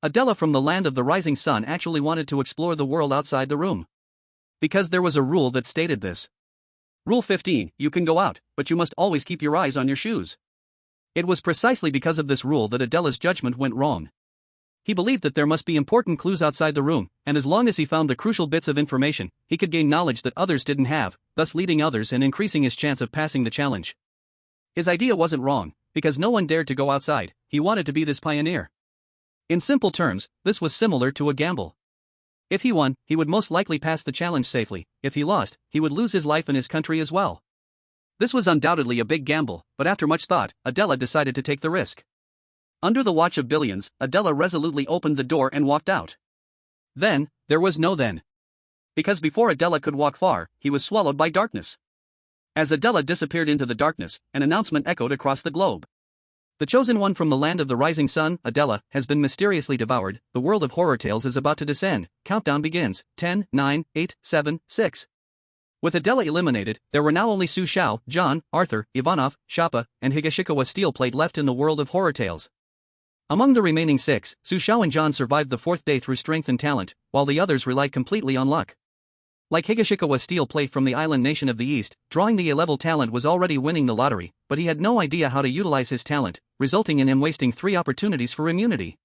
Adela from the land of the rising sun actually wanted to explore the world outside the room. Because there was a rule that stated this. Rule 15, you can go out, but you must always keep your eyes on your shoes. It was precisely because of this rule that Adela's judgment went wrong. He believed that there must be important clues outside the room, and as long as he found the crucial bits of information, he could gain knowledge that others didn't have, thus leading others and increasing his chance of passing the challenge. His idea wasn't wrong, because no one dared to go outside. He wanted to be this pioneer. In simple terms, this was similar to a gamble. If he won, he would most likely pass the challenge safely. If he lost, he would lose his life and his country as well. This was undoubtedly a big gamble, but after much thought, Adela decided to take the risk. Under the watch of billions, Adela resolutely opened the door and walked out. Then, there was no then. Because before Adela could walk far, he was swallowed by darkness. As Adela disappeared into the darkness, an announcement echoed across the globe. The chosen one from the land of the rising sun, Adela, has been mysteriously devoured. The world of horror tales is about to descend. Countdown begins. 10, 9, 8, 7, 6. With Adela eliminated, there were now only Su Xiao, John, Arthur, Ivanov, Shapa, and Higashikawa Steelplate left in the world of horror tales. Among the remaining 6, Su Xiao and John survived the 4th day through strength and talent, while the others relied completely on luck. Like Higashikawa Steelplate from the island nation of the east, drawing the A-level talent was already winning the lottery, but he had no idea how to utilize his talent, resulting in him wasting 3 opportunities for immunity.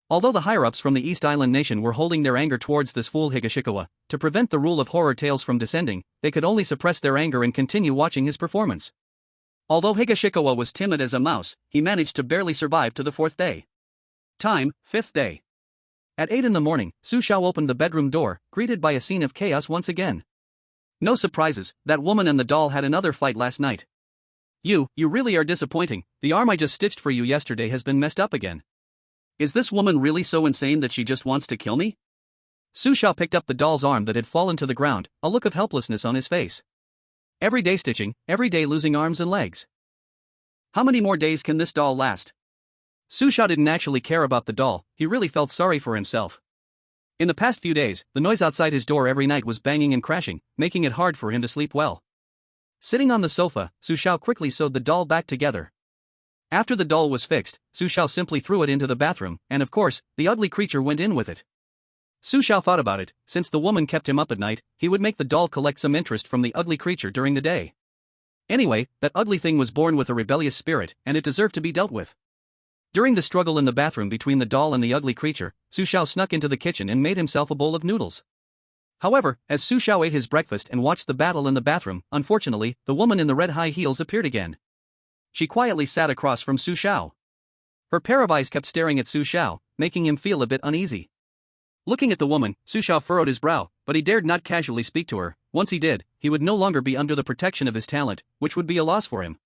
Although the higher-ups from the East Island nation were holding their anger towards this fool Higashikawa, to prevent the rule of horror tales from descending, they could only suppress their anger and continue watching his performance. Although Higashikawa was timid as a mouse, he managed to barely survive to the 4th day. Time, 5th day. At 8 in the morning, Su Xiao opened the bedroom door, greeted by a scene of chaos once again. No surprises, that woman and the doll had another fight last night. You really are disappointing. The arm I just stitched for you yesterday has been messed up again. Is this woman really so insane that she just wants to kill me? Su Xiao picked up the doll's arm that had fallen to the ground, a look of helplessness on his face. Every day stitching, every day losing arms and legs. How many more days can this doll last? Su Xiao didn't actually care about the doll, he really felt sorry for himself. In the past few days, the noise outside his door every night was banging and crashing, making it hard for him to sleep well. Sitting on the sofa, Su Xiao quickly sewed the doll back together. After the doll was fixed, Su Xiao simply threw it into the bathroom, and of course, the ugly creature went in with it. Su Xiao thought about it. Since the woman kept him up at night, he would make the doll collect some interest from the ugly creature during the day. Anyway, that ugly thing was born with a rebellious spirit, and it deserved to be dealt with. During the struggle in the bathroom between the doll and the ugly creature, Su Xiao snuck into the kitchen and made himself a bowl of noodles. However, as Su Xiao ate his breakfast and watched the battle in the bathroom, unfortunately, the woman in the red high heels appeared again. She quietly sat across from Su Xiao. Her pair of eyes kept staring at Su Xiao, making him feel a bit uneasy. Looking at the woman, Su Xiao furrowed his brow, but he dared not casually speak to her. Once he did, he would no longer be under the protection of his talent, which would be a loss for him.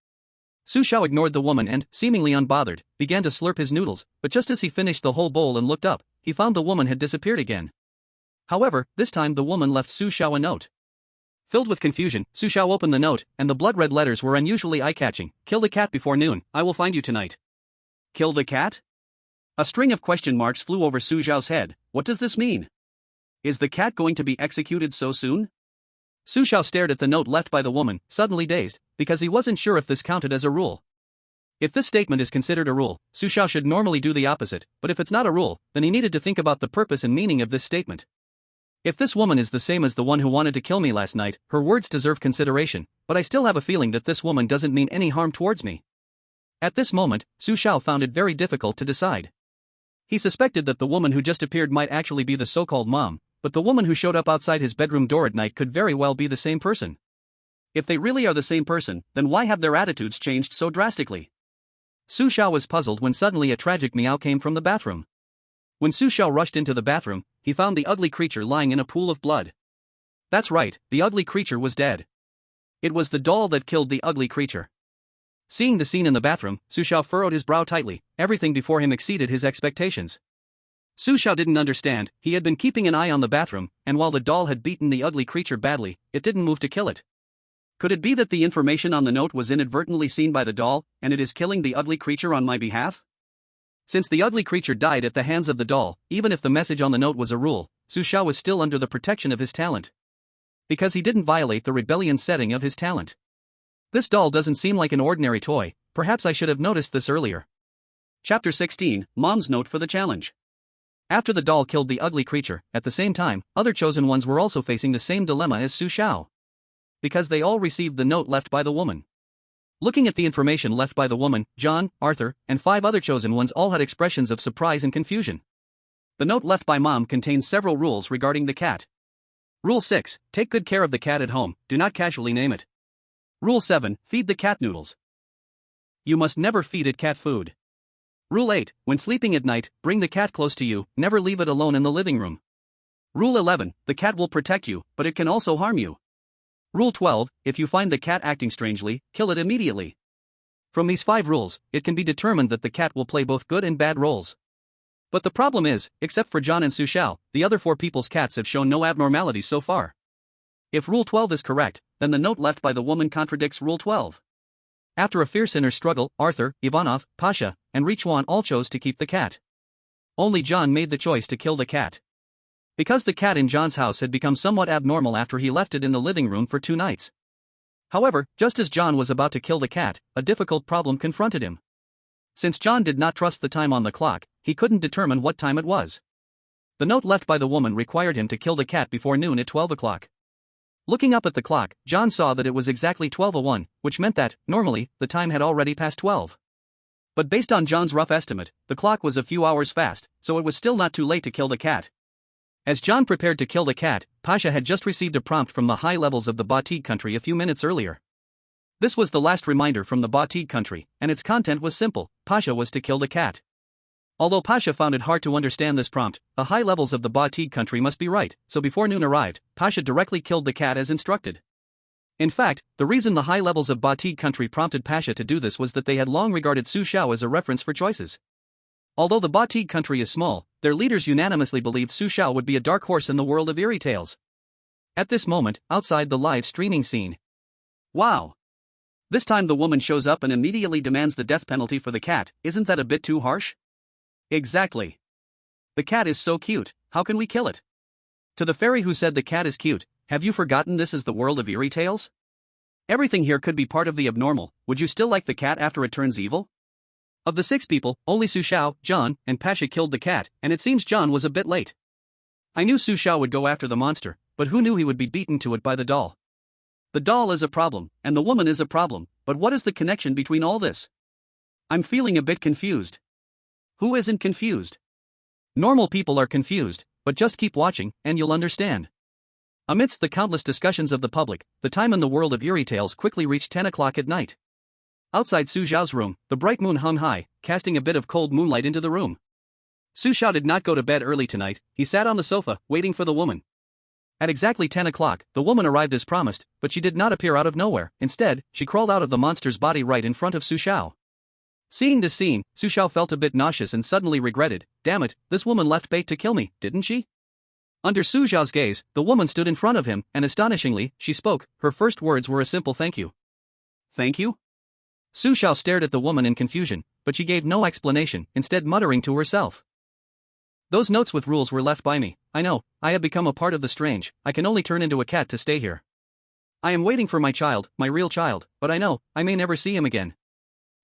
Su Xiao ignored the woman and, seemingly unbothered, began to slurp his noodles, but just as he finished the whole bowl and looked up, he found the woman had disappeared again. However, this time the woman left Su Xiao a note. Filled with confusion, Su Xiao opened the note, and the blood-red letters were unusually eye-catching. Kill the cat before noon, I will find you tonight. Kill the cat? A string of question marks flew over Su Xiao's head. What does this mean? Is the cat going to be executed so soon? Su Xiao stared at the note left by the woman, suddenly dazed, because he wasn't sure if this counted as a rule. If this statement is considered a rule, Su Xiao should normally do the opposite, but if it's not a rule, then he needed to think about the purpose and meaning of this statement. If this woman is the same as the one who wanted to kill me last night, her words deserve consideration, but I still have a feeling that this woman doesn't mean any harm towards me. At this moment, Su Xiao found it very difficult to decide. He suspected that the woman who just appeared might actually be the so-called mom, but the woman who showed up outside his bedroom door at night could very well be the same person. If they really are the same person, then why have their attitudes changed so drastically? Su Xiao was puzzled when suddenly a tragic meow came from the bathroom. When Su Xiao rushed into the bathroom, he found the ugly creature lying in a pool of blood. That's right, the ugly creature was dead. It was the doll that killed the ugly creature. Seeing the scene in the bathroom, Su Xiao furrowed his brow tightly. Everything before him exceeded his expectations. Su Xiao didn't understand. He had been keeping an eye on the bathroom, and while the doll had beaten the ugly creature badly, it didn't move to kill it. Could it be that the information on the note was inadvertently seen by the doll, and it is killing the ugly creature on my behalf? Since the ugly creature died at the hands of the doll, even if the message on the note was a rule, Su Xiao was still under the protection of his talent. Because he didn't violate the rebellion setting of his talent. This doll doesn't seem like an ordinary toy. Perhaps I should have noticed this earlier. Chapter 16, Mom's Note for the Challenge. After the doll killed the ugly creature, at the same time, other chosen ones were also facing the same dilemma as Su Xiao. Because they all received the note left by the woman. Looking at the information left by the woman, John, Arthur, and 5 other chosen ones all had expressions of surprise and confusion. The note left by Mom contains several rules regarding the cat. Rule 6, take good care of the cat at home, do not casually name it. Rule 7, feed the cat noodles. You must never feed it cat food. Rule 8, when sleeping at night, bring the cat close to you, never leave it alone in the living room. Rule 11, the cat will protect you, but it can also harm you. Rule 12, if you find the cat acting strangely, kill it immediately. From these 5 rules, it can be determined that the cat will play both good and bad roles. But the problem is, except for John and Su Xiao, the other 4 people's cats have shown no abnormalities so far. If Rule 12 is correct, then the note left by the woman contradicts Rule 12. After a fierce inner struggle, Arthur, Ivanov, Pasha, and Richuan all chose to keep the cat. Only John made the choice to kill the cat. Because the cat in John's house had become somewhat abnormal after he left it in the living room for 2 nights. However, just as John was about to kill the cat, a difficult problem confronted him. Since John did not trust the time on the clock, he couldn't determine what time it was. The note left by the woman required him to kill the cat before noon at 12 o'clock. Looking up at the clock, John saw that it was exactly 12:01, which meant that, normally, the time had already passed 12. But based on John's rough estimate, the clock was a few hours fast, so it was still not too late to kill the cat. As John prepared to kill the cat, Pasha had just received a prompt from the high levels of the Batig country a few minutes earlier. This was the last reminder from the Batig country, and its content was simple: Pasha was to kill the cat. Although Pasha found it hard to understand this prompt, the high levels of the Batig country must be right, so before noon arrived, Pasha directly killed the cat as instructed. In fact, the reason the high levels of Batig country prompted Pasha to do this was that they had long regarded Su Xiao as a reference for choices. Although the Batig country is small, their leaders unanimously believed Su Xiao would be a dark horse in the world of eerie tales. At this moment, outside the live streaming scene. Wow! This time the woman shows up and immediately demands the death penalty for the cat. Isn't that a bit too harsh? Exactly. The cat is so cute, how can we kill it? To the fairy who said the cat is cute, have you forgotten this is the world of eerie tales? Everything here could be part of the abnormal. Would you still like the cat after it turns evil? Of the 6 people, only Su Xiao, John, and Pasha killed the cat, and it seems John was a bit late. I knew Su Xiao would go after the monster, but who knew he would be beaten to it by the doll? The doll is a problem, and the woman is a problem, but what is the connection between all this? I'm feeling a bit confused. Who isn't confused? Normal people are confused, but just keep watching, and you'll understand. Amidst the countless discussions of the public, the time in the world of eerie tales quickly reached 10 o'clock at night. Outside Su Xiao's room, the bright moon hung high, casting a bit of cold moonlight into the room. Su Xiao did not go to bed early tonight. He sat on the sofa, waiting for the woman. At exactly 10 o'clock, the woman arrived as promised, but she did not appear out of nowhere. Instead, she crawled out of the monster's body right in front of Su Xiao. Seeing this scene, Su Xiao felt a bit nauseous and suddenly regretted, damn it, this woman left bait to kill me, didn't she? Under Su Xiao's gaze, the woman stood in front of him, and astonishingly, she spoke. Her first words were a simple thank you. Thank you? Su Xiao stared at the woman in confusion, but she gave no explanation, instead muttering to herself. Those notes with rules were left by me. I know, I have become a part of the strange. I can only turn into a cat to stay here. I am waiting for my child, my real child, but I know, I may never see him again.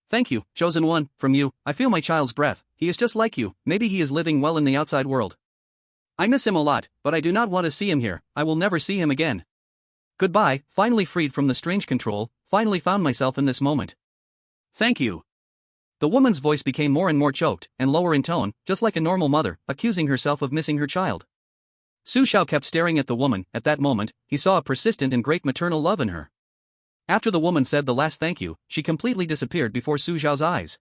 Thank you, chosen one, from you, I feel my child's breath. He is just like you, maybe he is living well in the outside world. I miss him a lot, but I do not want to see him here. I will never see him again. Goodbye, finally freed from the strange control, finally found myself in this moment. Thank you. The woman's voice became more and more choked, and lower in tone, just like a normal mother, accusing herself of missing her child. Su Xiao kept staring at the woman. At that moment, he saw a persistent and great maternal love in her. After the woman said the last thank you, she completely disappeared before Su Xiao's eyes.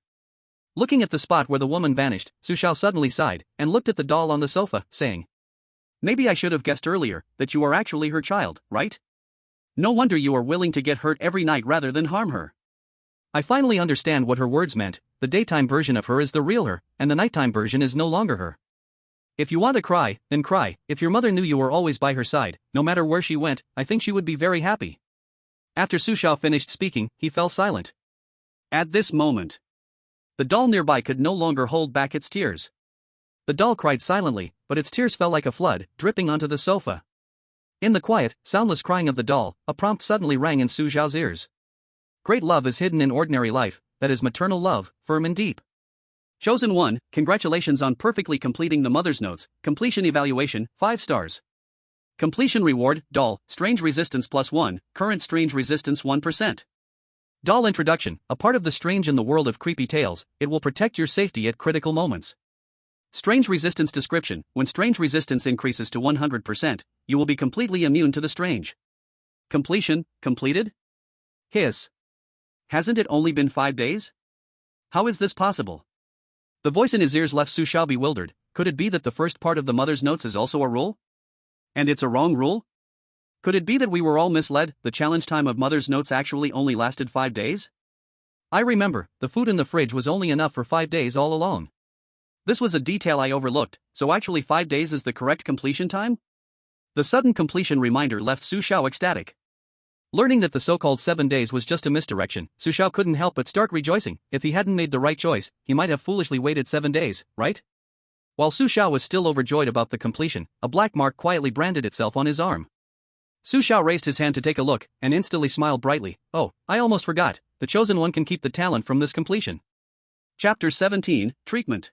Looking at the spot where the woman vanished, Su Xiao suddenly sighed, and looked at the doll on the sofa, saying, maybe I should have guessed earlier, that you are actually her child, right? No wonder you are willing to get hurt every night rather than harm her. I finally understand what her words meant. The daytime version of her is the real her, and the nighttime version is no longer her. If you want to cry, then cry. If your mother knew you were always by her side, no matter where she went, I think she would be very happy. After Su Xiao finished speaking, he fell silent. At this moment, the doll nearby could no longer hold back its tears. The doll cried silently, but its tears fell like a flood, dripping onto the sofa. In the quiet, soundless crying of the doll, a prompt suddenly rang in Su Xiao's ears. Great love is hidden in ordinary life, that is maternal love, firm and deep. Chosen one, congratulations on perfectly completing the mother's notes. Completion evaluation, 5 stars. Completion reward, doll, strange resistance +1, current strange resistance 1%. Doll introduction, a part of the strange in the world of creepy tales, it will protect your safety at critical moments. Strange resistance description, when strange resistance increases to 100%, you will be completely immune to the strange. Completion, completed? Hiss. Hasn't it only been 5 days? How is this possible? The voice in his ears left Su Xiao bewildered. Could it be that the first part of the mother's notes is also a rule? And it's a wrong rule? Could it be that we were all misled? The challenge time of mother's notes actually only lasted 5 days? I remember, the food in the fridge was only enough for 5 days all along. This was a detail I overlooked, so actually 5 days is the correct completion time? The sudden completion reminder left Su Xiao ecstatic. Learning that the so-called 7 days was just a misdirection, Su Xiao couldn't help but start rejoicing. If he hadn't made the right choice, he might have foolishly waited 7 days, right? While Su Xiao was still overjoyed about the completion, a black mark quietly branded itself on his arm. Su Xiao raised his hand to take a look, and instantly smiled brightly. Oh, I almost forgot, the chosen one can keep the talent from this completion. Chapter 17, Treatment.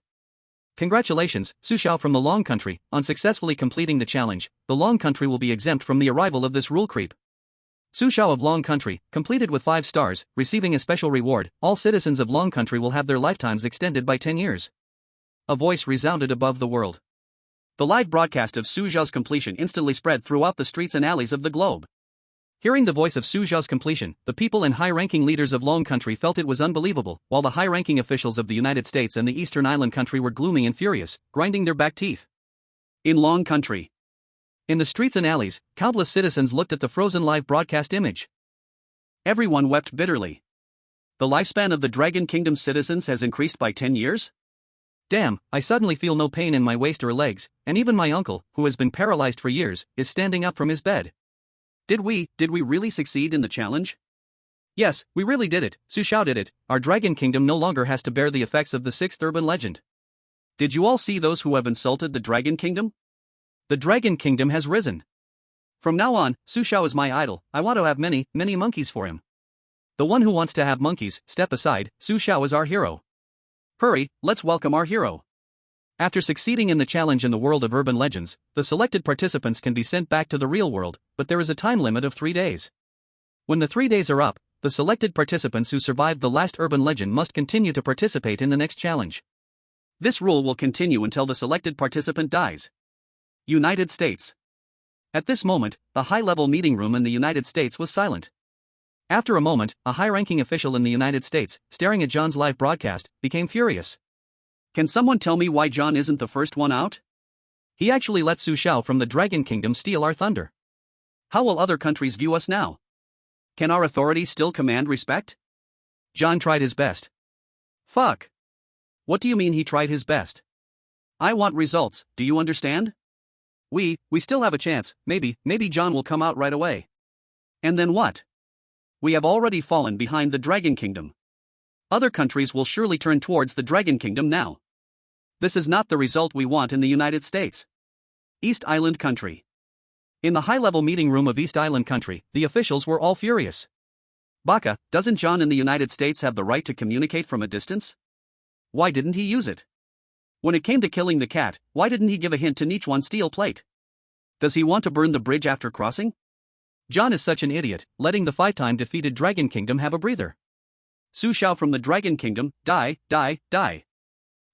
Congratulations, Su Xiao from the Long Country, on successfully completing the challenge. The Long Country will be exempt from the arrival of this rule creep. Su Xiao of Long Country, completed with 5 stars, receiving a special reward. All citizens of Long Country will have their lifetimes extended by 10 years. A voice resounded above the world. The live broadcast of Su Xiao's completion instantly spread throughout the streets and alleys of the globe. Hearing the voice of Su Xiao's completion, the people and high-ranking leaders of Long Country felt it was unbelievable, while the high-ranking officials of the United States and the Eastern Island country were gloomy and furious, grinding their back teeth. In Long Country. In the streets and alleys, countless citizens looked at the frozen live broadcast image. Everyone wept bitterly. The lifespan of the Dragon Kingdom's citizens has increased by 10 years? Damn, I suddenly feel no pain in my waist or legs, and even my uncle, who has been paralyzed for years, is standing up from his bed. Did we really succeed in the challenge? Yes, we really did it, Su Xiao did it. Our Dragon Kingdom no longer has to bear the effects of the 6th urban legend. Did you all see those who have insulted the Dragon Kingdom? The Dragon Kingdom has risen. From now on, Su Xiao is my idol. I want to have many monkeys for him. The one who wants to have monkeys, step aside. Su Xiao is our hero. Hurry, let's welcome our hero. After succeeding in the challenge in the world of urban legends, the selected participants can be sent back to the real world, but there is a time limit of 3 days. When the 3 days are up, the selected participants who survived the last urban legend must continue to participate in the next challenge. This rule will continue until the selected participant dies. United States. At this moment, the high-level meeting room in the United States was silent. After a moment, a high-ranking official in the United States, staring at John's live broadcast, became furious. Can someone tell me why John isn't the first one out? He actually let Su Xiao from the Dragon Kingdom steal our thunder. How will other countries view us now? Can our authorities still command respect? John tried his best. Fuck. What do you mean he tried his best? I want results, do you understand? We still have a chance. Maybe John will come out right away. And then what? We have already fallen behind the Dragon Kingdom. Other countries will surely turn towards the Dragon Kingdom now. This is not the result we want in the United States. East Island Country. In the high-level meeting room of East Island Country, the officials were all furious. Baka, doesn't John in the United States have the right to communicate from a distance? Why didn't he use it? When it came to killing the cat, why didn't he give a hint to Nichuan's steel plate? Does he want to burn the bridge after crossing? John is such an idiot, letting the 5-time defeated Dragon Kingdom have a breather. Su Xiao from the Dragon Kingdom, die.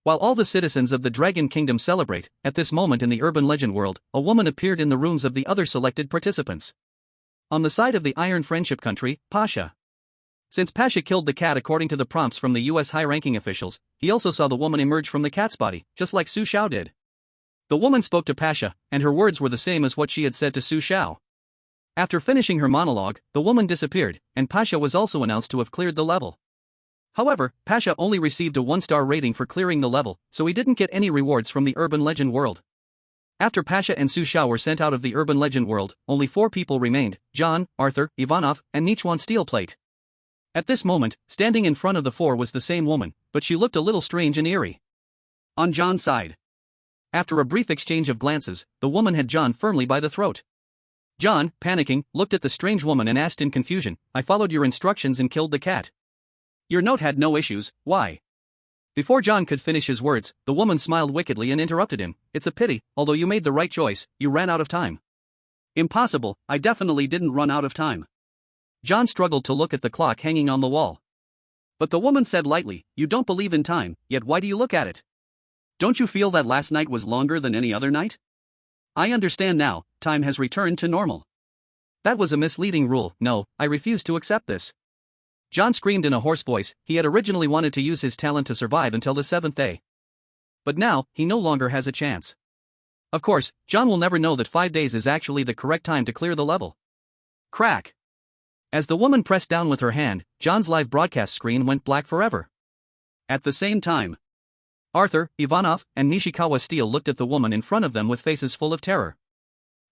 While all the citizens of the Dragon Kingdom celebrate, at this moment in the urban legend world, a woman appeared in the rooms of the other selected participants. On the side of the Iron Friendship Country, Pasha. Since Pasha killed the cat according to the prompts from the US high-ranking officials, he also saw the woman emerge from the cat's body, just like Su Xiao did. The woman spoke to Pasha, and her words were the same as what she had said to Su Xiao. After finishing her monologue, the woman disappeared, and Pasha was also announced to have cleared the level. However, Pasha only received a 1-star rating for clearing the level, so he didn't get any rewards from the urban legend world. After Pasha and Su Xiao were sent out of the urban legend world, only 4 people remained: John, Arthur, Ivanov, and Nichuan Steelplate. At this moment, standing in front of the 4 was the same woman, but she looked a little strange and eerie. On John's side. After a brief exchange of glances, the woman had John firmly by the throat. John, panicking, looked at the strange woman and asked in confusion, I followed your instructions and killed the cat. Your note had no issues, why? Before John could finish his words, the woman smiled wickedly and interrupted him. It's a pity, although you made the right choice, you ran out of time. Impossible, I definitely didn't run out of time. John struggled to look at the clock hanging on the wall. But the woman said lightly, you don't believe in time, yet why do you look at it? Don't you feel that last night was longer than any other night? I understand now, time has returned to normal. That was a misleading rule. No, I refuse to accept this. John screamed in a hoarse voice. He had originally wanted to use his talent to survive until the 7th day. But now, he no longer has a chance. Of course, John will never know that 5 days is actually the correct time to clear the level. Crack. As the woman pressed down with her hand, John's live broadcast screen went black forever. At the same time, Arthur, Ivanov, and Nishikawa Steel looked at the woman in front of them with faces full of terror.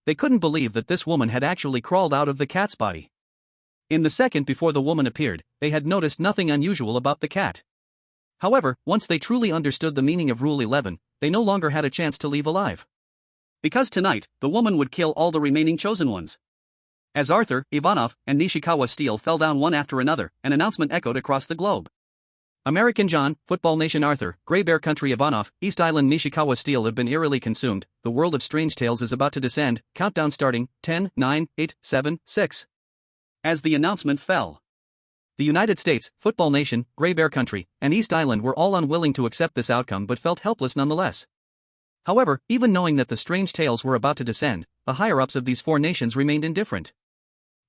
They couldn't believe that this woman had actually crawled out of the cat's body. In the second before the woman appeared, they had noticed nothing unusual about the cat. However, once they truly understood the meaning of Rule 11, they no longer had a chance to leave alive. Because tonight, the woman would kill all the remaining chosen ones. As Arthur, Ivanov, and Nishikawa Steel fell down one after another, an announcement echoed across the globe. American John, Football Nation Arthur, Grey Bear Country Ivanov, East Island Nishikawa Steel have been eerily consumed. The world of strange tales is about to descend. Countdown starting, 10, 9, 8, 7, 6. As the announcement fell, the United States, Football Nation, Grey Bear Country, and East Island were all unwilling to accept this outcome but felt helpless nonetheless. However, even knowing that the strange tales were about to descend, the higher-ups of these four nations remained indifferent.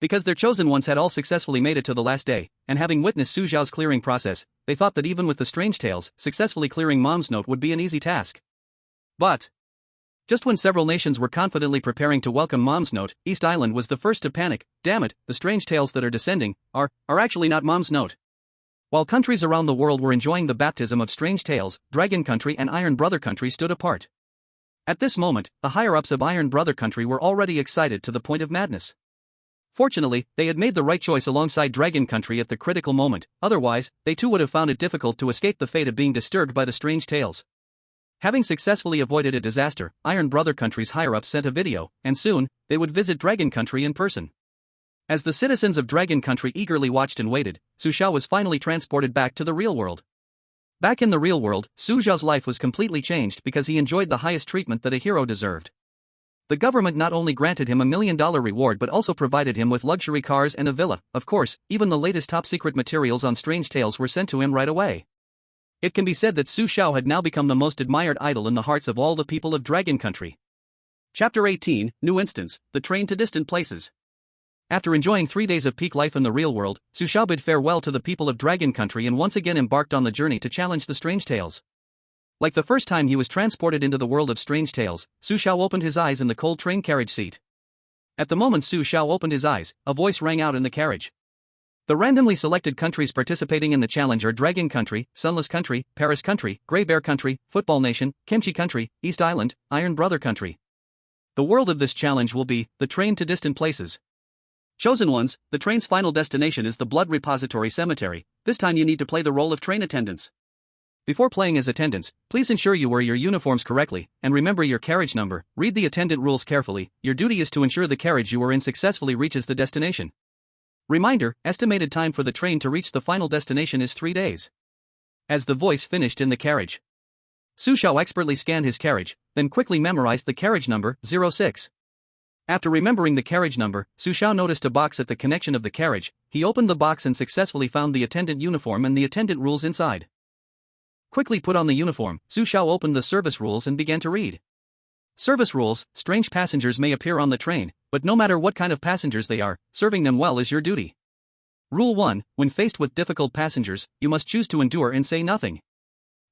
Because their chosen ones had all successfully made it to the last day, and having witnessed Su Xiao's clearing process, they thought that even with the strange tales, successfully clearing Mom's Note would be an easy task. But just when several nations were confidently preparing to welcome Mom's Note, East Island was the first to panic. Damn it, the strange tales that are descending are actually not Mom's Note. While countries around the world were enjoying the baptism of strange tales, Dragon Country and Iron Brother Country stood apart. At this moment, the higher-ups of Iron Brother Country were already excited to the point of madness. Fortunately, they had made the right choice alongside Dragon Country at the critical moment, otherwise, they too would have found it difficult to escape the fate of being disturbed by the strange tales. Having successfully avoided a disaster, Iron Brother Country's higher-ups sent a video, and soon, they would visit Dragon Country in person. As the citizens of Dragon Country eagerly watched and waited, Su Xiao was finally transported back to the real world. Back in the real world, Su Xiao's life was completely changed because he enjoyed the highest treatment that a hero deserved. The government not only granted him $1 million reward but also provided him with luxury cars and a villa. Of course, even the latest top-secret materials on strange tales were sent to him right away. It can be said that Su Xiao had now become the most admired idol in the hearts of all the people of Dragon Country. Chapter 18, New Instance, The Train to Distant Places. After enjoying 3 days of peak life in the real world, Su Xiao bid farewell to the people of Dragon Country and once again embarked on the journey to challenge the strange tales. Like the first time he was transported into the world of strange tales, Su Xiao opened his eyes in the cold train carriage seat. At the moment Su Xiao opened his eyes, a voice rang out in the carriage. The randomly selected countries participating in the challenge are Dragon Country, Sunless Country, Paris Country, Grey Bear Country, Football Nation, Kimchi Country, East Island, Iron Brother Country. The world of this challenge will be the train to distant places. Chosen ones, the train's final destination is the Blood Repository Cemetery. This time you need to play the role of train attendants. Before playing as attendants, please ensure you wear your uniforms correctly, and remember your carriage number. Read the attendant rules carefully. Your duty is to ensure the carriage you are in successfully reaches the destination. Reminder, estimated time for the train to reach the final destination is 3 days. As the voice finished in the carriage, Su Xiao expertly scanned his carriage, then quickly memorized the carriage number, 06. After remembering the carriage number, Su Xiao noticed a box at the connection of the carriage. He opened the box and successfully found the attendant uniform and the attendant rules inside. Quickly put on the uniform, Su Xiao opened the service rules and began to read. Service rules: strange passengers may appear on the train, but no matter what kind of passengers they are, serving them well is your duty. Rule 1, when faced with difficult passengers, you must choose to endure and say nothing.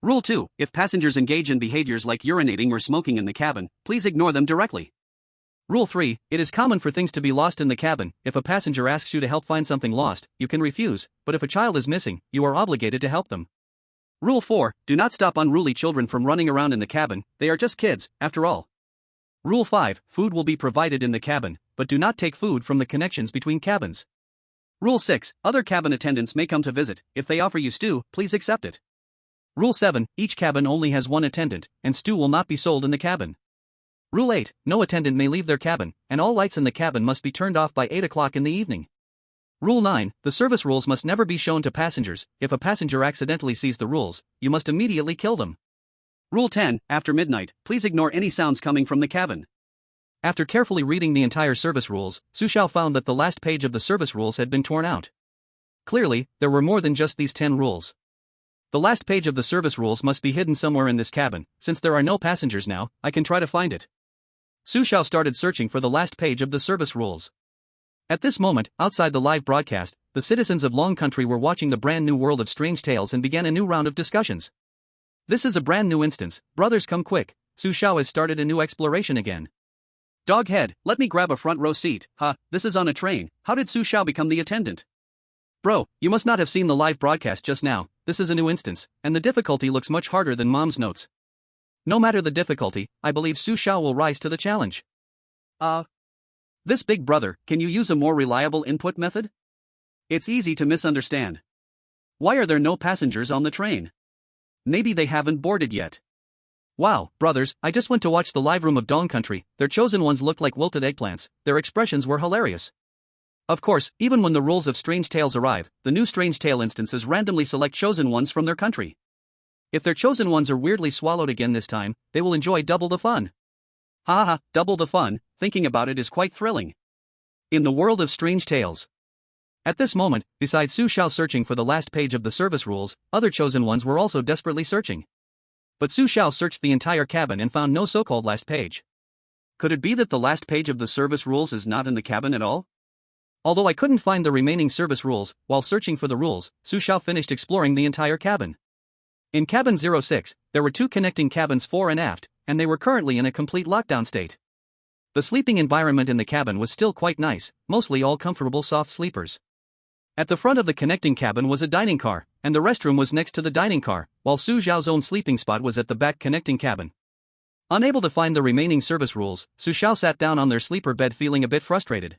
Rule 2, if passengers engage in behaviors like urinating or smoking in the cabin, please ignore them directly. Rule 3, it is common for things to be lost in the cabin. If a passenger asks you to help find something lost, you can refuse, but if a child is missing, you are obligated to help them. Rule 4, do not stop unruly children from running around in the cabin, they are just kids, after all. Rule 5, food will be provided in the cabin, but do not take food from the connections between cabins. Rule 6, other cabin attendants may come to visit. If they offer you stew, please accept it. Rule 7, each cabin only has one attendant, and stew will not be sold in the cabin. Rule 8, no attendant may leave their cabin, and all lights in the cabin must be turned off by 8 o'clock in the evening. Rule 9, the service rules must never be shown to passengers. If a passenger accidentally sees the rules, you must immediately kill them. Rule 10, after midnight, please ignore any sounds coming from the cabin. After carefully reading the entire service rules, Su Xiao found that the last page of the service rules had been torn out. Clearly, there were more than just these 10 rules. The last page of the service rules must be hidden somewhere in this cabin. Since there are no passengers now, I can try to find it. Su Xiao started searching for the last page of the service rules. At this moment, outside the live broadcast, the citizens of Long Country were watching the brand new world of strange tales and began a new round of discussions. This is a brand new instance, brothers come quick. Su Xiao has started a new exploration again. Doghead, let me grab a front row seat. This is on a train. How did Su Xiao become the attendant? Bro, you must not have seen the live broadcast just now. This is a new instance, and the difficulty looks much harder than Mom's notes. No matter the difficulty, I believe Su Xiao will rise to the challenge. This big brother, can you use a more reliable input method? It's easy to misunderstand. Why are there no passengers on the train? Maybe they haven't boarded yet. Wow, brothers, I just went to watch the live room of Dong Country. Their chosen ones looked like wilted eggplants. Their expressions were hilarious. Of course, even when the rules of Strange Tales arrive, the new Strange Tale instances randomly select chosen ones from their country. If their chosen ones are weirdly swallowed again this time, they will enjoy double the fun. Ha ha, double the fun, thinking about it is quite thrilling. In the world of Strange Tales. At this moment, besides Su Xiao searching for the last page of the service rules, other chosen ones were also desperately searching. But Su Xiao searched the entire cabin and found no so-called last page. Could it be that the last page of the service rules is not in the cabin at all? Although I couldn't find the remaining service rules, while searching for the rules, Su Xiao finished exploring the entire cabin. In cabin 06, there were 2 connecting cabins fore and aft, and they were currently in a complete lockdown state. The sleeping environment in the cabin was still quite nice, mostly all comfortable soft sleepers. At the front of the connecting cabin was a dining car, and the restroom was next to the dining car, while Su Xiao's own sleeping spot was at the back connecting cabin. Unable to find the remaining service rules, Su Xiao sat down on their sleeper bed feeling a bit frustrated.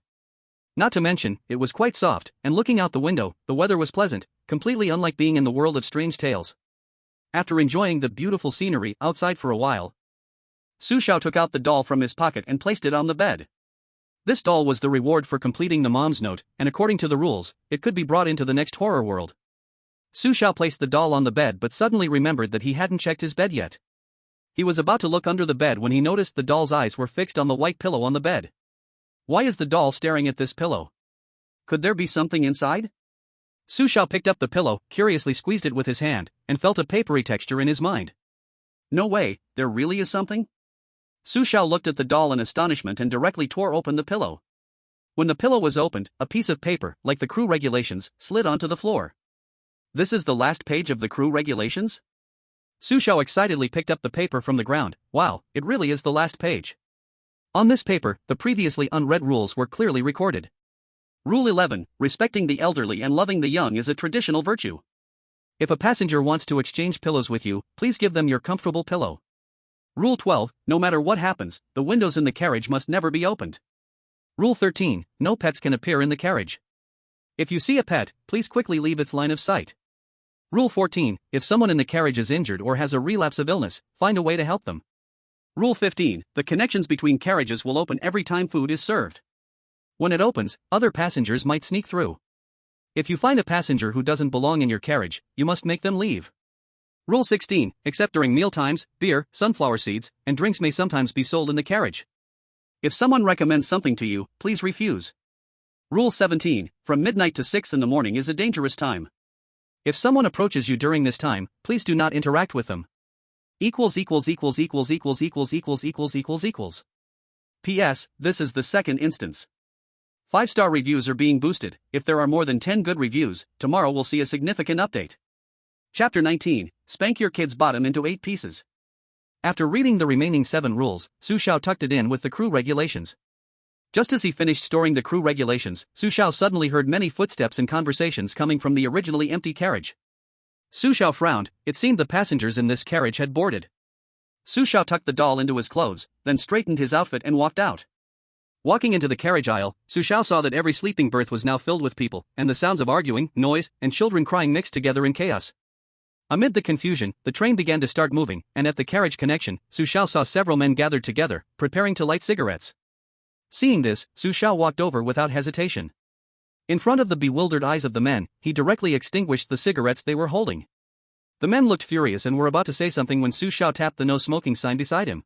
Not to mention, it was quite soft, and looking out the window, the weather was pleasant, completely unlike being in the world of Strange Tales. After enjoying the beautiful scenery outside for a while, Su Xiao took out the doll from his pocket and placed it on the bed. This doll was the reward for completing the mom's note, and according to the rules, it could be brought into the next horror world. Su Xiao placed the doll on the bed but suddenly remembered that he hadn't checked his bed yet. He was about to look under the bed when he noticed the doll's eyes were fixed on the white pillow on the bed. Why is the doll staring at this pillow? Could there be something inside? Su Xiao picked up the pillow, curiously squeezed it with his hand, and felt a papery texture in his mind. No way, there really is something? Su Xiao looked at the doll in astonishment and directly tore open the pillow. When the pillow was opened, a piece of paper, like the crew regulations, slid onto the floor. This is the last page of the crew regulations? Su Xiao excitedly picked up the paper from the ground. Wow, it really is the last page. On this paper, the previously unread rules were clearly recorded. Rule 11, respecting the elderly and loving the young is a traditional virtue. If a passenger wants to exchange pillows with you, please give them your comfortable pillow. Rule 12, no matter what happens, the windows in the carriage must never be opened. Rule 13, no pets can appear in the carriage. If you see a pet, please quickly leave its line of sight. Rule 14, if someone in the carriage is injured or has a relapse of illness, find a way to help them. Rule 15, the connections between carriages will open every time food is served. When it opens, other passengers might sneak through. If you find a passenger who doesn't belong in your carriage, you must make them leave. Rule 16, except during mealtimes, beer, sunflower seeds, and drinks may sometimes be sold in the carriage. If someone recommends something to you, please refuse. Rule 17, from midnight to 6 in the morning is a dangerous time. If someone approaches you during this time, please do not interact with them. P.S. This is the second instance. 5-star reviews are being boosted. If there are more than 10 good reviews, tomorrow we'll see a significant update. Chapter 19, Spank Your Kid's Bottom into 8 Pieces. After reading the remaining 7 rules, Su Xiao tucked it in with the crew regulations. Just as he finished storing the crew regulations, Su Xiao suddenly heard many footsteps and conversations coming from the originally empty carriage. Su Xiao frowned. It seemed the passengers in this carriage had boarded. Su Xiao tucked the doll into his clothes, then straightened his outfit and walked out. Walking into the carriage aisle, Su Xiao saw that every sleeping berth was now filled with people, and the sounds of arguing, noise, and children crying mixed together in chaos. Amid the confusion, the train began to start moving, and at the carriage connection, Su Xiao saw several men gathered together, preparing to light cigarettes. Seeing this, Su Xiao walked over without hesitation. In front of the bewildered eyes of the men, he directly extinguished the cigarettes they were holding. The men looked furious and were about to say something when Su Xiao tapped the no smoking sign beside him.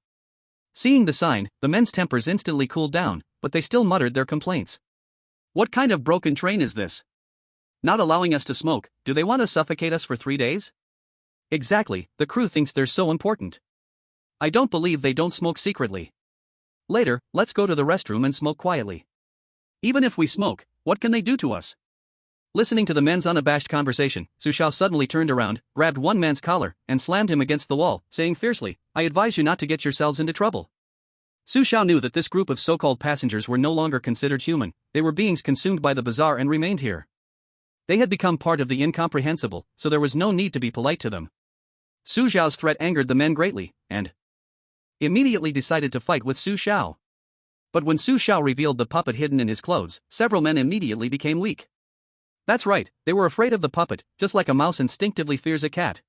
Seeing the sign, the men's tempers instantly cooled down, but they still muttered their complaints. What kind of broken train is this? Not allowing us to smoke, do they want to suffocate us for 3 days? Exactly, the crew thinks they're so important. I don't believe they don't smoke secretly. Later, let's go to the restroom and smoke quietly. Even if we smoke, what can they do to us? Listening to the men's unabashed conversation, Su Xiao suddenly turned around, grabbed one man's collar, and slammed him against the wall, saying fiercely, I advise you not to get yourselves into trouble. Su Xiao knew that this group of so-called passengers were no longer considered human, they were beings consumed by the bizarre and remained here. They had become part of the incomprehensible, so there was no need to be polite to them. Su Xiao's threat angered the men greatly, and immediately decided to fight with Su Xiao. But when Su Xiao revealed the puppet hidden in his clothes, several men immediately became weak. That's right, they were afraid of the puppet, just like a mouse instinctively fears a cat.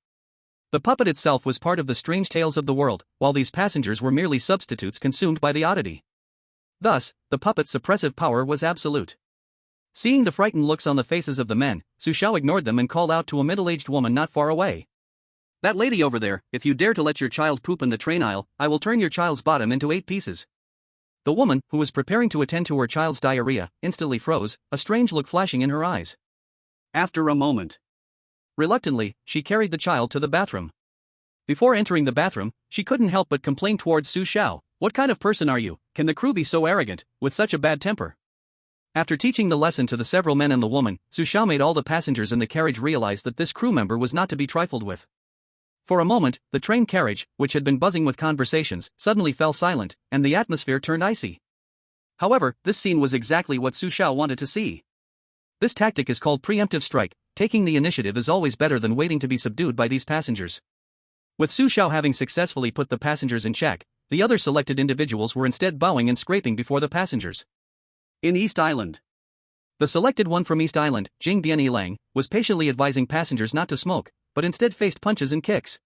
The puppet itself was part of the strange tales of the world, while these passengers were merely substitutes consumed by the oddity. Thus, the puppet's suppressive power was absolute. Seeing the frightened looks on the faces of the men, Su Xiao ignored them and called out to a middle-aged woman not far away. "That lady over there, if you dare to let your child poop in the train aisle, I will turn your child's bottom into 8 pieces." The woman, who was preparing to attend to her child's diarrhea, instantly froze, a strange look flashing in her eyes. After a moment, reluctantly, she carried the child to the bathroom. Before entering the bathroom, she couldn't help but complain towards Su Xiao, "What kind of person are you? Can the crew be so arrogant, with such a bad temper?" After teaching the lesson to the several men and the woman, Su Xiao made all the passengers in the carriage realize that this crew member was not to be trifled with. For a moment, the train carriage, which had been buzzing with conversations, suddenly fell silent, and the atmosphere turned icy. However, this scene was exactly what Su Xiao wanted to see. This tactic is called preemptive strike. Taking the initiative is always better than waiting to be subdued by these passengers. With Su Xiao having successfully put the passengers in check, the other selected individuals were instead bowing and scraping before the passengers. In East Island, the selected one from East Island, Jing Bian-Lang, was patiently advising passengers not to smoke, but instead faced punches and kicks.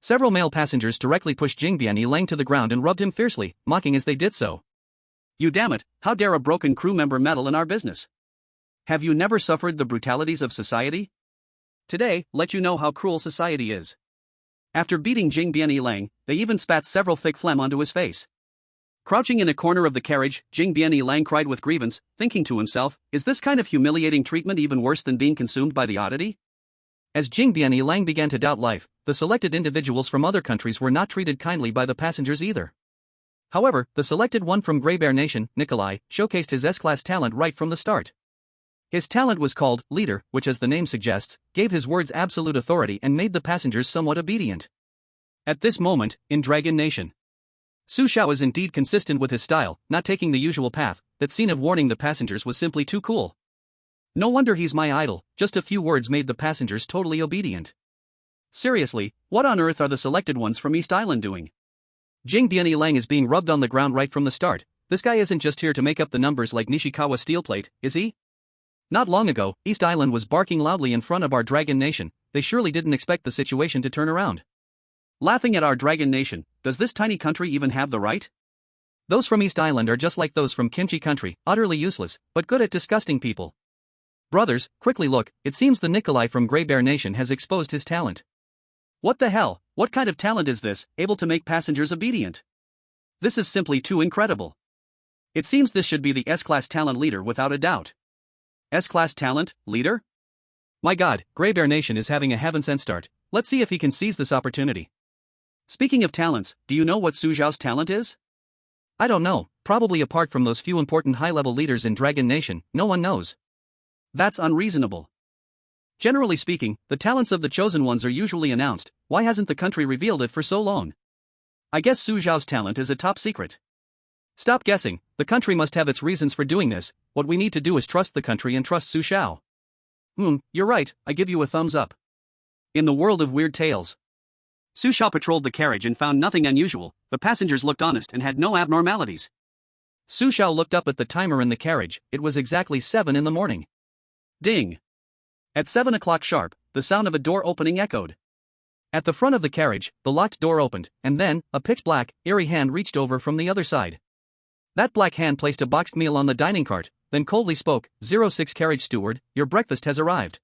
Several male passengers directly pushed Jing Bian-Lang to the ground and rubbed him fiercely, mocking as they did so. "You damn it, how dare a broken crew member meddle in our business? Have you never suffered the brutalities of society? Today, let you know how cruel society is." After beating Jing Bian-Lang, they even spat several thick phlegm onto his face. Crouching in a corner of the carriage, Jing Bian-Lang cried with grievance, thinking to himself, "Is this kind of humiliating treatment even worse than being consumed by the oddity?" As Jing Bian-Lang began to doubt life, the selected individuals from other countries were not treated kindly by the passengers either. However, the selected one from Grey Bear Nation, Nikolai, showcased his S-class talent right from the start. His talent was called leader, which, as the name suggests, gave his words absolute authority and made the passengers somewhat obedient. At this moment, in Dragon Nation, Su Xiao is indeed consistent with his style, not taking the usual path. That scene of warning the passengers was simply too cool. "No wonder he's my idol," just a few words made the passengers totally obedient. Seriously, what on earth are the selected ones from East Island doing? Jing Bian-Lang is being rubbed on the ground right from the start. This guy isn't just here to make up the numbers like Nishikawa Steel Plate, is he? Not long ago, East Island was barking loudly in front of our Dragon Nation. They surely didn't expect the situation to turn around. Laughing at our Dragon Nation, does this tiny country even have the right? Those from East Island are just like those from Kimchi Country, utterly useless, but good at disgusting people. Brothers, quickly look, it seems the Nikolai from Grey Bear Nation has exposed his talent. What the hell, what kind of talent is this, able to make passengers obedient? This is simply too incredible. It seems this should be the S-class talent leader without a doubt. S-class talent, leader? My god, Grey Bear Nation is having a heaven-sent start. Let's see if he can seize this opportunity. Speaking of talents, do you know what Su Xiao's talent is? I don't know, probably apart from those few important high-level leaders in Dragon Nation, no one knows. That's unreasonable. Generally speaking, the talents of the chosen ones are usually announced. Why hasn't the country revealed it for so long? I guess Su Xiao's talent is a top secret. Stop guessing, the country must have its reasons for doing this. What we need to do is trust the country and trust Su Xiao. You're right, I give you a thumbs up. In the world of weird tales, Su Xiao patrolled the carriage and found nothing unusual. The passengers looked honest and had no abnormalities. Su Xiao looked up at the timer in the carriage. It was exactly 7 in the morning. Ding! At 7 o'clock sharp, the sound of a door opening echoed. At the front of the carriage, the locked door opened, and then, a pitch-black, eerie hand reached over from the other side. That black hand placed a boxed meal on the dining cart, then coldly spoke, "06 carriage steward, your breakfast has arrived.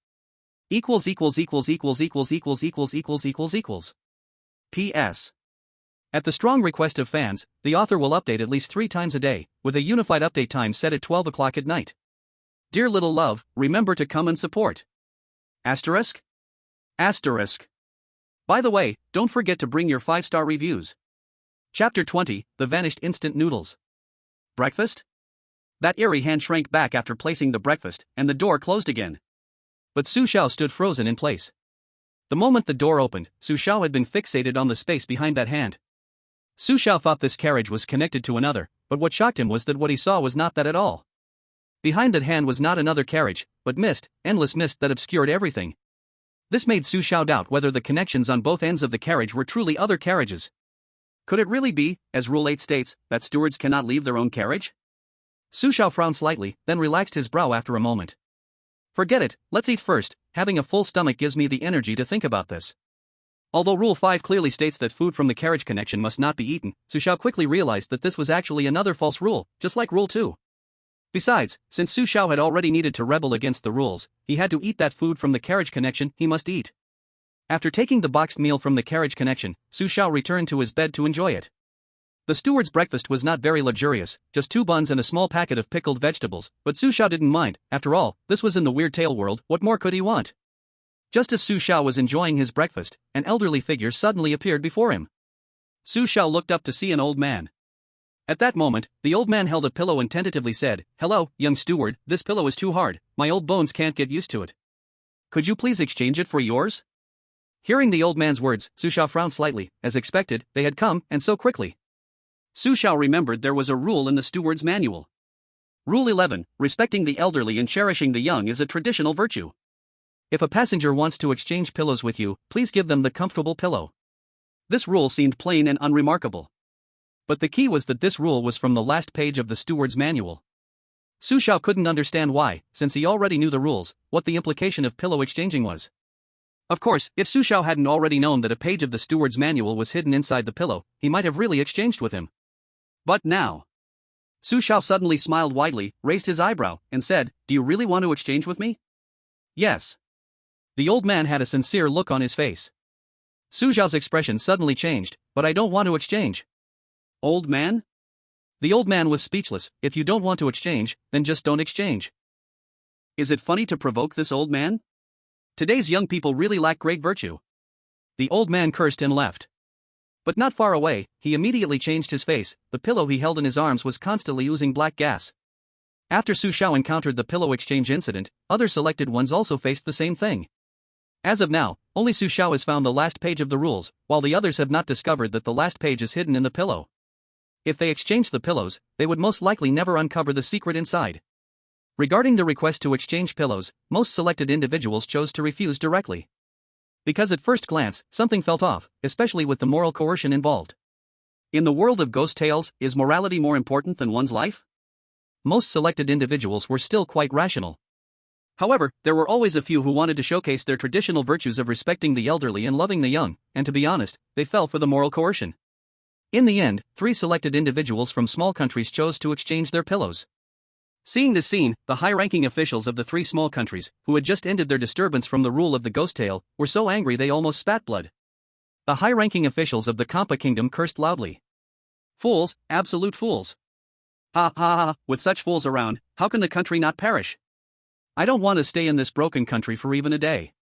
Equals. P.S. At the strong request of fans, the author will update at least 3 times a day, with a unified update time set at 12 o'clock at night. Dear little love, remember to come and support. Asterisk? Asterisk. By the way, don't forget to bring your 5-star reviews. Chapter 20, The Vanished Instant Noodles. Breakfast? That eerie hand shrank back after placing the breakfast, and the door closed again. But Su Xiao stood frozen in place. The moment the door opened, Su Xiao had been fixated on the space behind that hand. Su Xiao thought this carriage was connected to another, but what shocked him was that what he saw was not that at all. Behind that hand was not another carriage, but mist, endless mist that obscured everything. This made Su Xiao doubt whether the connections on both ends of the carriage were truly other carriages. Could it really be, as Rule 8 states, that stewards cannot leave their own carriage? Su Xiao frowned slightly, then relaxed his brow after a moment. Forget it, let's eat first, having a full stomach gives me the energy to think about this. Although Rule 5 clearly states that food from the carriage connection must not be eaten, Su Xiao quickly realized that this was actually another false rule, just like Rule 2. Besides, since Su Xiao had already needed to rebel against the rules, he had to eat that food from the carriage connection he must eat. After taking the boxed meal from the carriage connection, Su Xiao returned to his bed to enjoy it. The steward's breakfast was not very luxurious, just 2 buns and a small packet of pickled vegetables, but Su Xiao didn't mind. After all, this was in the Weird Tale world, what more could he want? Just as Su Xiao was enjoying his breakfast, an elderly figure suddenly appeared before him. Su Xiao looked up to see an old man. At that moment, the old man held a pillow and tentatively said, "Hello, young steward, this pillow is too hard, my old bones can't get used to it. Could you please exchange it for yours?" Hearing the old man's words, Su Xiao frowned slightly. As expected, they had come, and so quickly. Su Xiao remembered there was a rule in the steward's manual. Rule 11, respecting the elderly and cherishing the young is a traditional virtue. If a passenger wants to exchange pillows with you, please give them the comfortable pillow. This rule seemed plain and unremarkable. But the key was that this rule was from the last page of the steward's manual. Su Xiao couldn't understand why, since he already knew the rules, what the implication of pillow exchanging was. Of course, if Su Xiao hadn't already known that a page of the steward's manual was hidden inside the pillow, he might have really exchanged with him. But now. Su Xiao suddenly smiled widely, raised his eyebrow, and said, "Do you really want to exchange with me?" "Yes." The old man had a sincere look on his face. Su Xiao's expression suddenly changed, "But I don't want to exchange." "Old man?" The old man was speechless. "If you don't want to exchange, then just don't exchange." Is it funny to provoke this old man? Today's young people really lack great virtue. The old man cursed and left. But not far away, he immediately changed his face. The pillow he held in his arms was constantly oozing black gas. After Su Xiao encountered the pillow exchange incident, other selected ones also faced the same thing. As of now, only Su Xiao has found the last page of the rules, while the others have not discovered that the last page is hidden in the pillow. If they exchanged the pillows, they would most likely never uncover the secret inside. Regarding the request to exchange pillows, most selected individuals chose to refuse directly. Because at first glance, something felt off, especially with the moral coercion involved. In the world of ghost tales, is morality more important than one's life? Most selected individuals were still quite rational. However, there were always a few who wanted to showcase their traditional virtues of respecting the elderly and loving the young, and to be honest, they fell for the moral coercion. In the end, 3 selected individuals from small countries chose to exchange their pillows. Seeing this scene, the high-ranking officials of the 3 small countries, who had just ended their disturbance from the rule of the ghost tale, were so angry they almost spat blood. The high-ranking officials of the Kampa kingdom cursed loudly. "Fools, absolute fools. Ha ha ha, with such fools around, how can the country not perish? I don't want to stay in this broken country for even a day.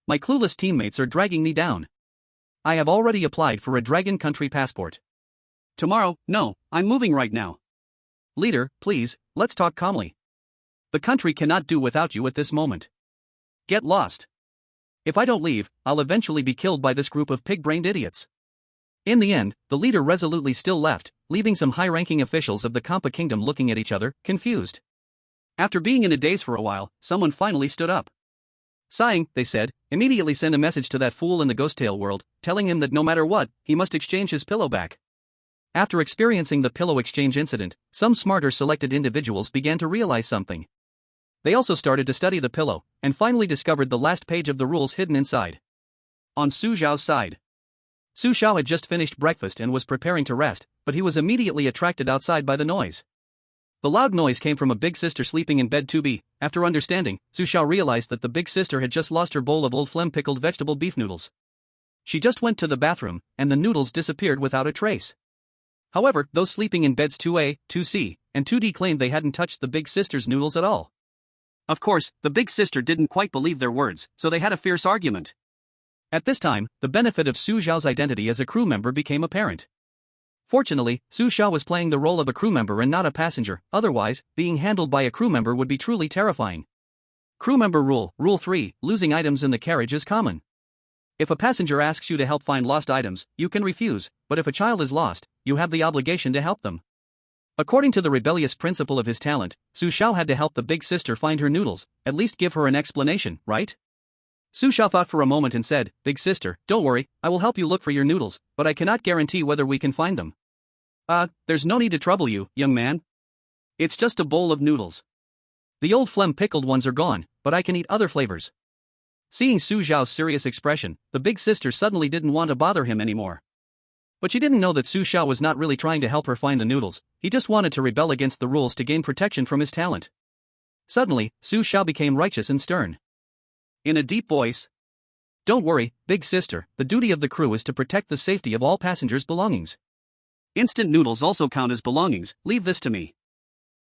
My clueless teammates are dragging me down. I have already applied for a Dragon Country passport. Tomorrow, no, I'm moving right now. Leader, please, let's talk calmly. The country cannot do without you at this moment. Get lost. If I don't leave, I'll eventually be killed by this group of pig-brained idiots." In the end, the leader resolutely still left, leaving some high-ranking officials of the Kampa kingdom looking at each other, confused. After being in a daze for a while, someone finally stood up. Sighing, they said, "Immediately send a message to that fool in the ghost tale world, telling him that no matter what, he must exchange his pillow back." After experiencing the pillow exchange incident, some smarter selected individuals began to realize something. They also started to study the pillow, and finally discovered the last page of the rules hidden inside. On Su Xiao's side. Su Xiao had just finished breakfast and was preparing to rest, but he was immediately attracted outside by the noise. The loud noise came from a big sister sleeping in bed 2B. After understanding, Su Xiao realized that the big sister had just lost her bowl of old phlegm pickled vegetable beef noodles. She just went to the bathroom, and the noodles disappeared without a trace. However, those sleeping in beds 2A, 2C, and 2D claimed they hadn't touched the big sister's noodles at all. Of course, the big sister didn't quite believe their words, so they had a fierce argument. At this time, the benefit of Su Xiao's identity as a crew member became apparent. Fortunately, Su Xiao was playing the role of a crew member and not a passenger, otherwise, being handled by a crew member would be truly terrifying. Crew member rule, Rule 3, losing items in the carriage is common. If a passenger asks you to help find lost items, you can refuse, but if a child is lost, you have the obligation to help them. According to the rebellious principle of his talent, Su Xiao had to help the big sister find her noodles, at least give her an explanation, right? Su Xiao thought for a moment and said, "Big sister, don't worry, I will help you look for your noodles, but I cannot guarantee whether we can find them." There's no need to trouble you, young man. It's just a bowl of noodles. The old phlegm pickled ones are gone, but I can eat other flavors. Seeing Su Xiao's serious expression, the big sister suddenly didn't want to bother him anymore. But she didn't know that Su Xiao was not really trying to help her find the noodles, he just wanted to rebel against the rules to gain protection from his talent. Suddenly, Su Xiao became righteous and stern. In a deep voice, "Don't worry, big sister, the duty of the crew is to protect the safety of all passengers' belongings. Instant noodles also count as belongings, leave this to me."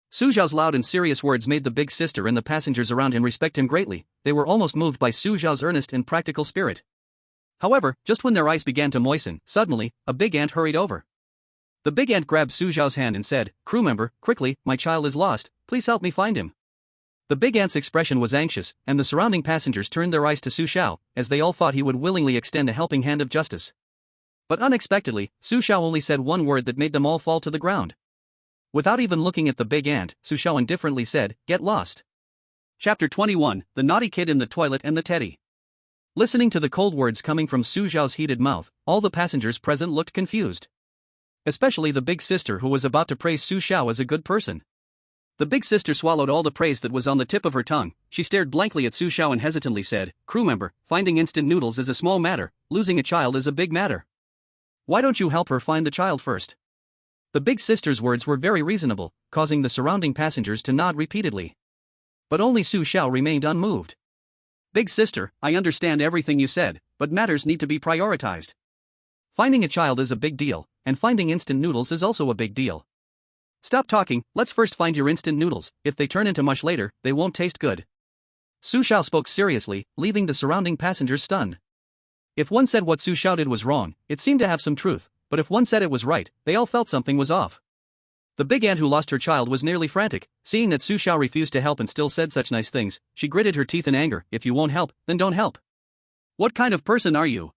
Su Xiao's loud and serious words made the big sister and the passengers around him respect him greatly, they were almost moved by Su Xiao's earnest and practical spirit. However, just when their eyes began to moisten, suddenly, a big ant hurried over. The big ant grabbed Su Xiao's hand and said, "Crew member, quickly, my child is lost, please help me find him." The big ant's expression was anxious, and the surrounding passengers turned their eyes to Su Xiao, as they all thought he would willingly extend a helping hand of justice. But unexpectedly, Su Xiao only said one word that made them all fall to the ground. Without even looking at the big ant, Su Xiao indifferently said, "Get lost." Chapter 21, The Naughty Kid in the Toilet and the Teddy. Listening to the cold words coming from Su Xiao's heated mouth, all the passengers present looked confused. Especially the big sister, who was about to praise Su Xiao as a good person. The big sister swallowed all the praise that was on the tip of her tongue. She stared blankly at Su Xiao and hesitantly said, "Crew member, finding instant noodles is a small matter, losing a child is a big matter. Why don't you help her find the child first?" The big sister's words were very reasonable, causing the surrounding passengers to nod repeatedly. But only Su Xiao remained unmoved. "Big sister, I understand everything you said, but matters need to be prioritized. Finding a child is a big deal, and finding instant noodles is also a big deal. Stop talking, let's first find your instant noodles, if they turn into mush later, they won't taste good." Su Xiao spoke seriously, leaving the surrounding passengers stunned. If one said what Su Xiao did was wrong, it seemed to have some truth, but if one said it was right, they all felt something was off. The big ant who lost her child was nearly frantic, seeing that Su Xiao refused to help and still said such nice things. She gritted her teeth in anger. "If you won't help, then don't help. What kind of person are you?"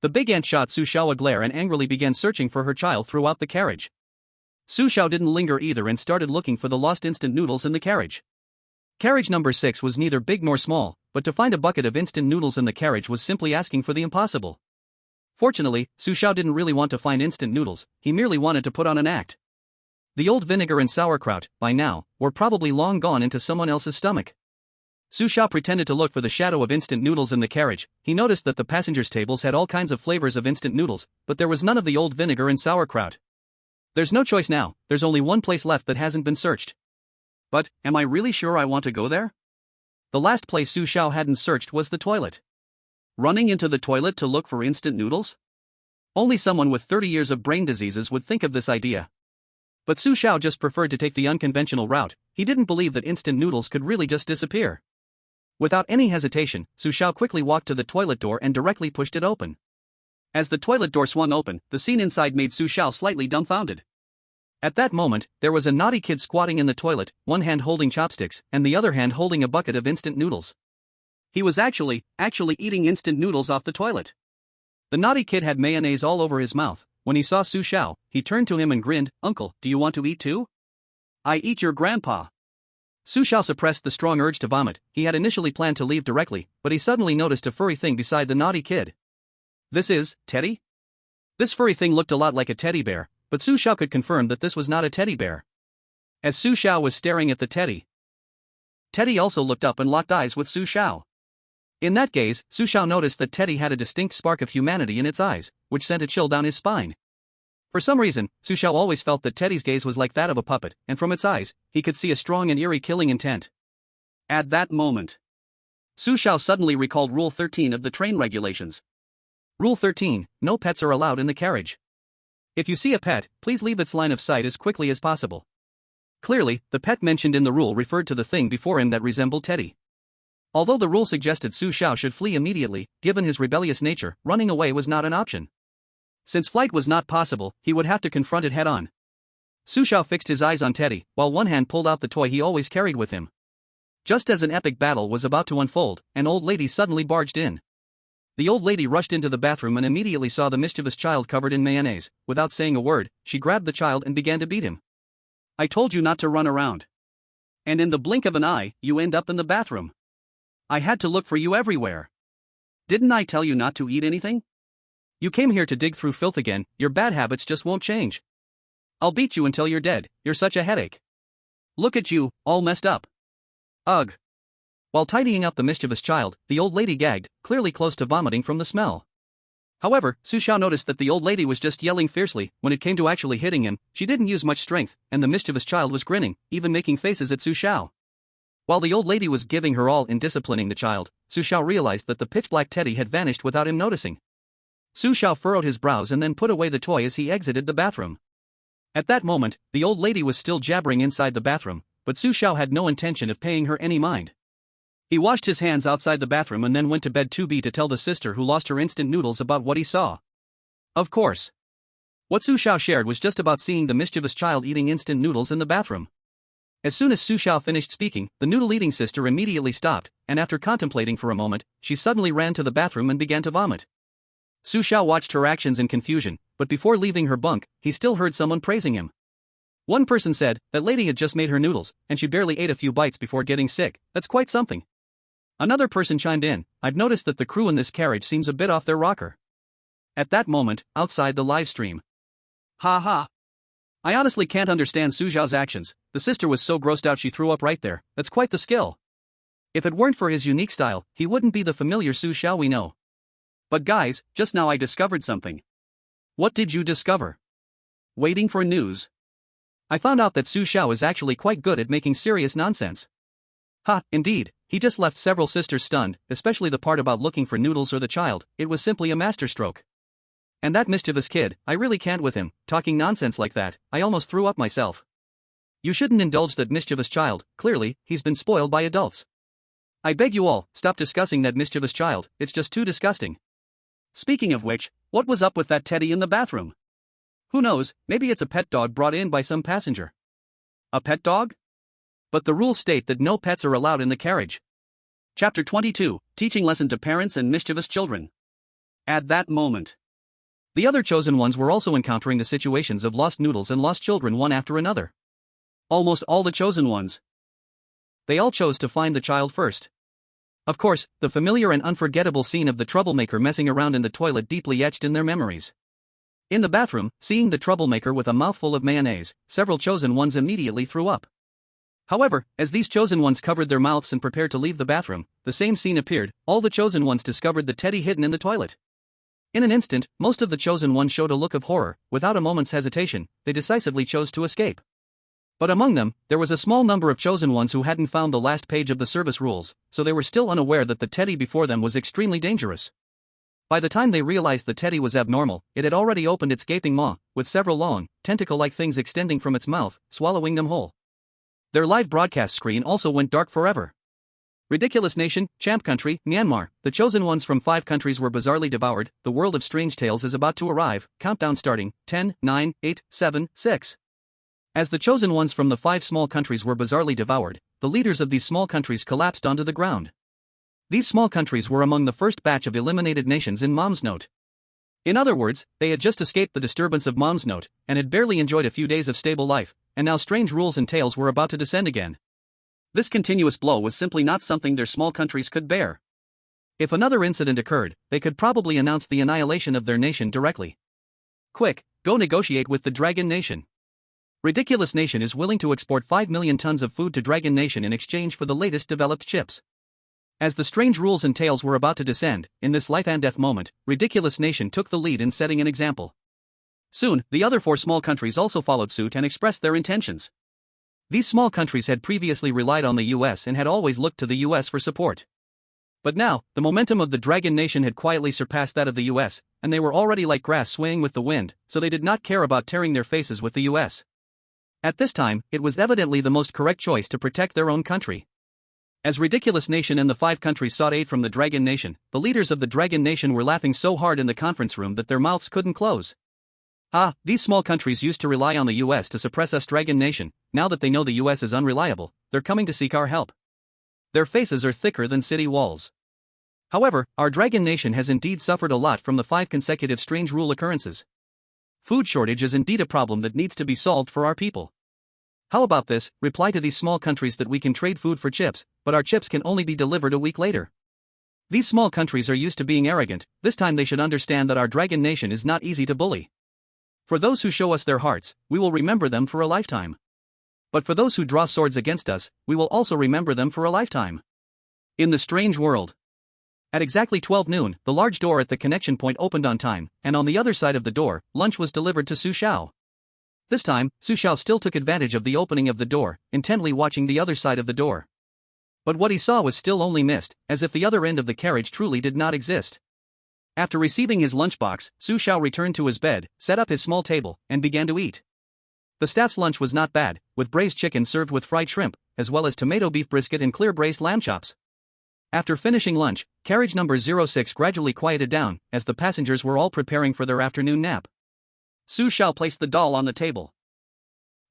The big ant shot Su Xiao a glare and angrily began searching for her child throughout the carriage. Su Xiao didn't linger either and started looking for the lost instant noodles in the carriage. Carriage number 6 was neither big nor small, but to find a bucket of instant noodles in the carriage was simply asking for the impossible. Fortunately, Su Xiao didn't really want to find instant noodles, he merely wanted to put on an act. The old vinegar and sauerkraut, by now, were probably long gone into someone else's stomach. Su Xiao pretended to look for the shadow of instant noodles in the carriage. He noticed that the passengers' tables had all kinds of flavors of instant noodles, but there was none of the old vinegar and sauerkraut. There's no choice now, there's only one place left that hasn't been searched. But, am I really sure I want to go there? The last place Su Xiao hadn't searched was the toilet. Running into the toilet to look for instant noodles? Only someone with 30 years of brain diseases would think of this idea. But Su Xiao just preferred to take the unconventional route. He didn't believe that instant noodles could really just disappear. Without any hesitation, Su Xiao quickly walked to the toilet door and directly pushed it open. As the toilet door swung open, the scene inside made Su Xiao slightly dumbfounded. At that moment, there was a naughty kid squatting in the toilet, one hand holding chopsticks, and the other hand holding a bucket of instant noodles. He was actually eating instant noodles off the toilet. The naughty kid had mayonnaise all over his mouth. When he saw Su Xiao, he turned to him and grinned. "Uncle, do you want to eat too?" "I eat your grandpa." Su Xiao suppressed the strong urge to vomit. He had initially planned to leave directly, but he suddenly noticed a furry thing beside the naughty kid. "This is, Teddy?" This furry thing looked a lot like a teddy bear, but Su Xiao could confirm that this was not a teddy bear. As Su Xiao was staring at the Teddy also looked up and locked eyes with Su Xiao. In that gaze, Su Xiao noticed that Teddy had a distinct spark of humanity in its eyes, which sent a chill down his spine. For some reason, Su Xiao always felt that Teddy's gaze was like that of a puppet, and from its eyes, he could see a strong and eerie killing intent. At that moment, Su Xiao suddenly recalled Rule 13 of the train regulations. Rule 13, no pets are allowed in the carriage. If you see a pet, please leave its line of sight as quickly as possible. Clearly, the pet mentioned in the rule referred to the thing before him that resembled Teddy. Although the rule suggested Su Xiao should flee immediately, given his rebellious nature, running away was not an option. Since flight was not possible, he would have to confront it head-on. Su Xiao fixed his eyes on Teddy, while one hand pulled out the toy he always carried with him. Just as an epic battle was about to unfold, an old lady suddenly barged in. The old lady rushed into the bathroom and immediately saw the mischievous child covered in mayonnaise. Without saying a word, she grabbed the child and began to beat him. "I told you not to run around. And in the blink of an eye, you end up in the bathroom. I had to look for you everywhere. Didn't I tell you not to eat anything? You came here to dig through filth again, your bad habits just won't change. I'll beat you until you're dead, you're such a headache. Look at you, all messed up." Ugh. While tidying up the mischievous child, the old lady gagged, clearly close to vomiting from the smell. However, Su Xiao noticed that the old lady was just yelling fiercely. When it came to actually hitting him, she didn't use much strength, and the mischievous child was grinning, even making faces at Su Xiao. While the old lady was giving her all in disciplining the child, Su Xiao realized that the pitch-black teddy had vanished without him noticing. Su Xiao furrowed his brows and then put away the toy as he exited the bathroom. At that moment, the old lady was still jabbering inside the bathroom, but Su Xiao had no intention of paying her any mind. He washed his hands outside the bathroom and then went to bed to tell the sister who lost her instant noodles about what he saw. Of course. What Su Xiao shared was just about seeing the mischievous child eating instant noodles in the bathroom. As soon as Su Xiao finished speaking, the noodle-eating sister immediately stopped, and after contemplating for a moment, she suddenly ran to the bathroom and began to vomit. Su Xiao watched her actions in confusion, but before leaving her bunk, he still heard someone praising him. One person said, "That lady had just made her noodles, and she barely ate a few bites before getting sick. That's quite something." Another person chimed in, "I've noticed that the crew in this carriage seems a bit off their rocker." At that moment, outside the live stream. Ha ha. I honestly can't understand Su Xiao's actions. The sister was so grossed out she threw up right there. That's quite the skill. If it weren't for his unique style, he wouldn't be the familiar Su Xiao we know. But guys, just now I discovered something. What did you discover? Waiting for news. I found out that Su Xiao is actually quite good at making serious nonsense. Ha, indeed, he just left several sisters stunned, especially the part about looking for noodles or the child. It was simply a masterstroke. And that mischievous kid, I really can't with him, talking nonsense like that. I almost threw up myself. You shouldn't indulge that mischievous child. Clearly, he's been spoiled by adults. I beg you all, stop discussing that mischievous child, it's just too disgusting. Speaking of which, what was up with that teddy in the bathroom? Who knows, maybe it's a pet dog brought in by some passenger. A pet dog? But the rules state that no pets are allowed in the carriage. Chapter 22, Teaching Lesson to Parents and Mischievous Children. At that moment, the other chosen ones were also encountering the situations of lost noodles and lost children one after another. Almost all the chosen ones. They all chose to find the child first. Of course, the familiar and unforgettable scene of the troublemaker messing around in the toilet deeply etched in their memories. In the bathroom, seeing the troublemaker with a mouthful of mayonnaise, several chosen ones immediately threw up. However, as these chosen ones covered their mouths and prepared to leave the bathroom, the same scene appeared. All the chosen ones discovered the teddy hidden in the toilet. In an instant, most of the chosen ones showed a look of horror. Without a moment's hesitation, they decisively chose to escape. But among them, there was a small number of chosen ones who hadn't found the last page of the service rules, so they were still unaware that the teddy before them was extremely dangerous. By the time they realized the teddy was abnormal, it had already opened its gaping maw, with several long, tentacle-like things extending from its mouth, swallowing them whole. Their live broadcast screen also went dark forever. Ridiculous Nation, Champ Country, Myanmar, the chosen ones from 5 countries were bizarrely devoured. The world of strange tales is about to arrive. Countdown starting, 10, 9, 8, 7, 6. As the chosen ones from the 5 small countries were bizarrely devoured, the leaders of these small countries collapsed onto the ground. These small countries were among the first batch of eliminated nations in Mom's Note. In other words, they had just escaped the disturbance of Mom's Note, and had barely enjoyed a few days of stable life, and now strange rules and tales were about to descend again. This continuous blow was simply not something their small countries could bear. If another incident occurred, they could probably announce the annihilation of their nation directly. Quick, go negotiate with the Dragon Nation. Ridiculous Nation is willing to export 5 million tons of food to Dragon Nation in exchange for the latest developed chips. As the strange rules and tales were about to descend, in this life and death moment, Ridiculous Nation took the lead in setting an example. Soon, the other 4 small countries also followed suit and expressed their intentions. These small countries had previously relied on the US and had always looked to the US for support. But now, the momentum of the Dragon Nation had quietly surpassed that of the US, and they were already like grass swaying with the wind, so they did not care about tearing their faces with the US. At this time, it was evidently the most correct choice to protect their own country. As Ridiculous Nation and the 5 countries sought aid from the Dragon Nation, the leaders of the Dragon Nation were laughing so hard in the conference room that their mouths couldn't close. Ah, these small countries used to rely on the US to suppress us Dragon Nation. Now that they know the US is unreliable, they're coming to seek our help. Their faces are thicker than city walls. However, our Dragon Nation has indeed suffered a lot from the 5 consecutive strange rule occurrences. Food shortage is indeed a problem that needs to be solved for our people. How about this? Reply to these small countries that we can trade food for chips, but our chips can only be delivered a week later. These small countries are used to being arrogant. This time they should understand that our Dragon Nation is not easy to bully. For those who show us their hearts, we will remember them for a lifetime. But for those who draw swords against us, we will also remember them for a lifetime. In the strange world. At exactly 12 noon, the large door at the connection point opened on time, and on the other side of the door, lunch was delivered to Su Xiao. This time, Su Xiao still took advantage of the opening of the door, intently watching the other side of the door. But what he saw was still only mist, as if the other end of the carriage truly did not exist. After receiving his lunchbox, Su Xiao returned to his bed, set up his small table, and began to eat. The staff's lunch was not bad, with braised chicken served with fried shrimp, as well as tomato beef brisket and clear braised lamb chops. After finishing lunch, carriage number 06 gradually quieted down, as the passengers were all preparing for their afternoon nap. Su Xiao placed the doll on the table.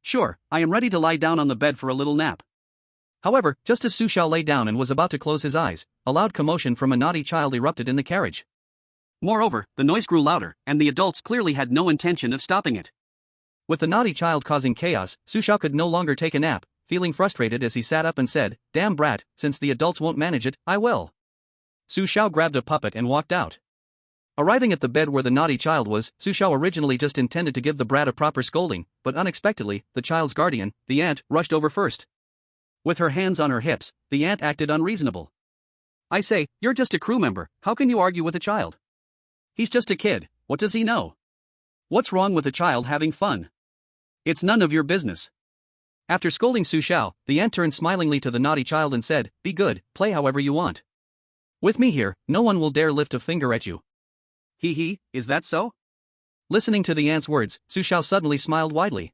Sure, I am ready to lie down on the bed for a little nap. However, just as Su Xiao lay down and was about to close his eyes, a loud commotion from a naughty child erupted in the carriage. Moreover, the noise grew louder, and the adults clearly had no intention of stopping it. With the naughty child causing chaos, Su Xiao could no longer take a nap, feeling frustrated as he sat up and said, "Damn brat, since the adults won't manage it, I will." Su Xiao grabbed a puppet and walked out. Arriving at the bed where the naughty child was, Su Xiao originally just intended to give the brat a proper scolding, but unexpectedly, the child's guardian, the aunt, rushed over first. With her hands on her hips, the aunt acted unreasonable. "I say, you're just a crew member, how can you argue with a child? He's just a kid, what does he know? What's wrong with a child having fun? It's none of your business." After scolding Su Xiao, the aunt turned smilingly to the naughty child and said, "Be good, play however you want. With me here, no one will dare lift a finger at you." Hee, is that so? Listening to the aunt's words, Su Xiao suddenly smiled widely.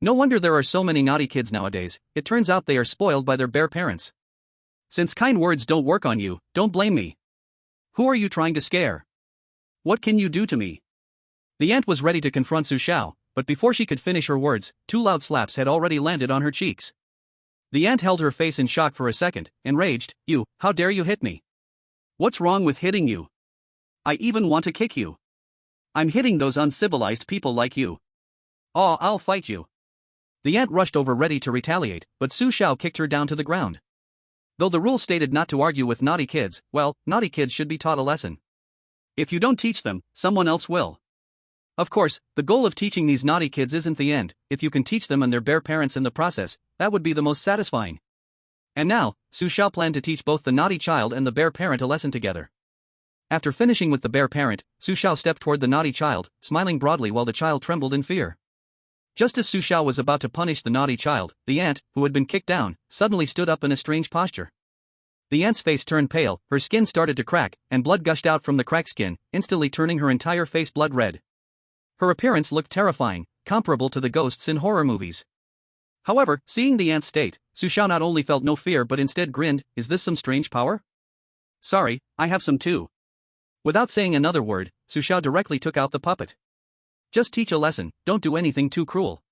No wonder there are so many naughty kids nowadays, it turns out they are spoiled by their bare parents. Since kind words don't work on you, don't blame me. Who are you trying to scare? What can you do to me? The aunt was ready to confront Su Xiao, but before she could finish her words, 2 loud slaps had already landed on her cheeks. The aunt held her face in shock for a second, and raged, "You, how dare you hit me? What's wrong with hitting you? I even want to kick you. I'm hitting those uncivilized people like you. Oh, I'll fight you." The aunt rushed over ready to retaliate, but Su Xiao kicked her down to the ground. Though the rule stated not to argue with naughty kids, well, naughty kids should be taught a lesson. If you don't teach them, someone else will. Of course, the goal of teaching these naughty kids isn't the end. If you can teach them and their bare parents in the process, that would be the most satisfying. And now, Su Xiao planned to teach both the naughty child and the bare parent a lesson together. After finishing with the bare parent, Su Xiao stepped toward the naughty child, smiling broadly while the child trembled in fear. Just as Su Xiao was about to punish the naughty child, the aunt, who had been kicked down, suddenly stood up in a strange posture. The aunt's face turned pale, her skin started to crack, and blood gushed out from the cracked skin, instantly turning her entire face blood red. Her appearance looked terrifying, comparable to the ghosts in horror movies. However, seeing the aunt's state, Su Xiao not only felt no fear but instead grinned. "Is this some strange power? Sorry, I have some too." Without saying another word, Su Xiao directly took out the puppet. "Just teach a lesson, don't do anything too cruel."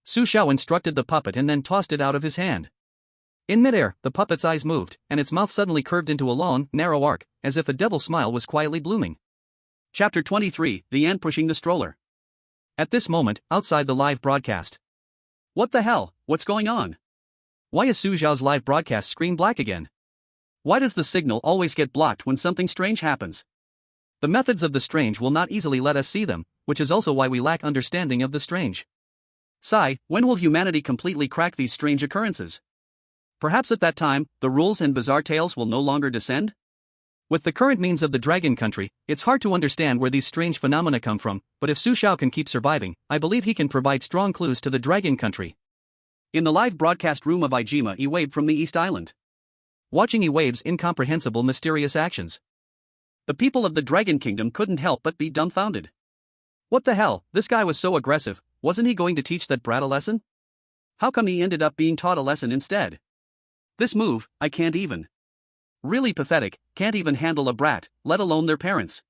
Su Xiao instructed the puppet and then tossed it out of his hand. In midair, the puppet's eyes moved, and its mouth suddenly curved into a long, narrow arc, as if a devil's smile was quietly blooming. Chapter 23, The Ant Pushing the Stroller. At this moment, outside the live broadcast. What the hell, what's going on? Why is Su Xiao's live broadcast screen black again? Why does the signal always get blocked when something strange happens? The methods of the strange will not easily let us see them, which is also why we lack understanding of the strange. Sigh, when will humanity completely crack these strange occurrences? Perhaps at that time, the rules and bizarre tales will no longer descend? With the current means of the Dragon Country, it's hard to understand where these strange phenomena come from, but if Su Xiao can keep surviving, I believe he can provide strong clues to the Dragon Country. In the live broadcast room of Ijima, he waved from the East Island. Watching he waves incomprehensible mysterious actions. The people of the Dragon Kingdom couldn't help but be dumbfounded. What the hell, this guy was so aggressive, wasn't he going to teach that brat a lesson? How come he ended up being taught a lesson instead? This move, I can't even. Really pathetic, can't even handle a brat, let alone their parents.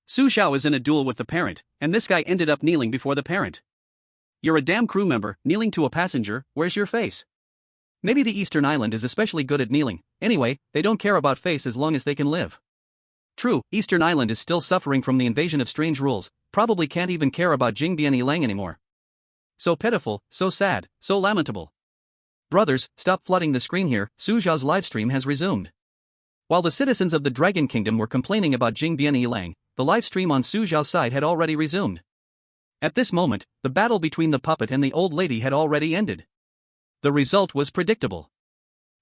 Su Xiao is in a duel with the parent, and this guy ended up kneeling before the parent. You're a damn crew member, kneeling to a passenger, where's your face? Maybe the Eastern Island is especially good at kneeling, anyway, they don't care about face as long as they can live. True, Eastern Island is still suffering from the invasion of strange rules, probably can't even care about Jingbian Yilang anymore. So pitiful, so sad, so lamentable. Brothers, stop flooding the screen here, Su Xiao's livestream has resumed. While the citizens of the Dragon Kingdom were complaining about Jingbian Yilang, the livestream on Su Xiao's side had already resumed. At this moment, the battle between the puppet and the old lady had already ended. The result was predictable.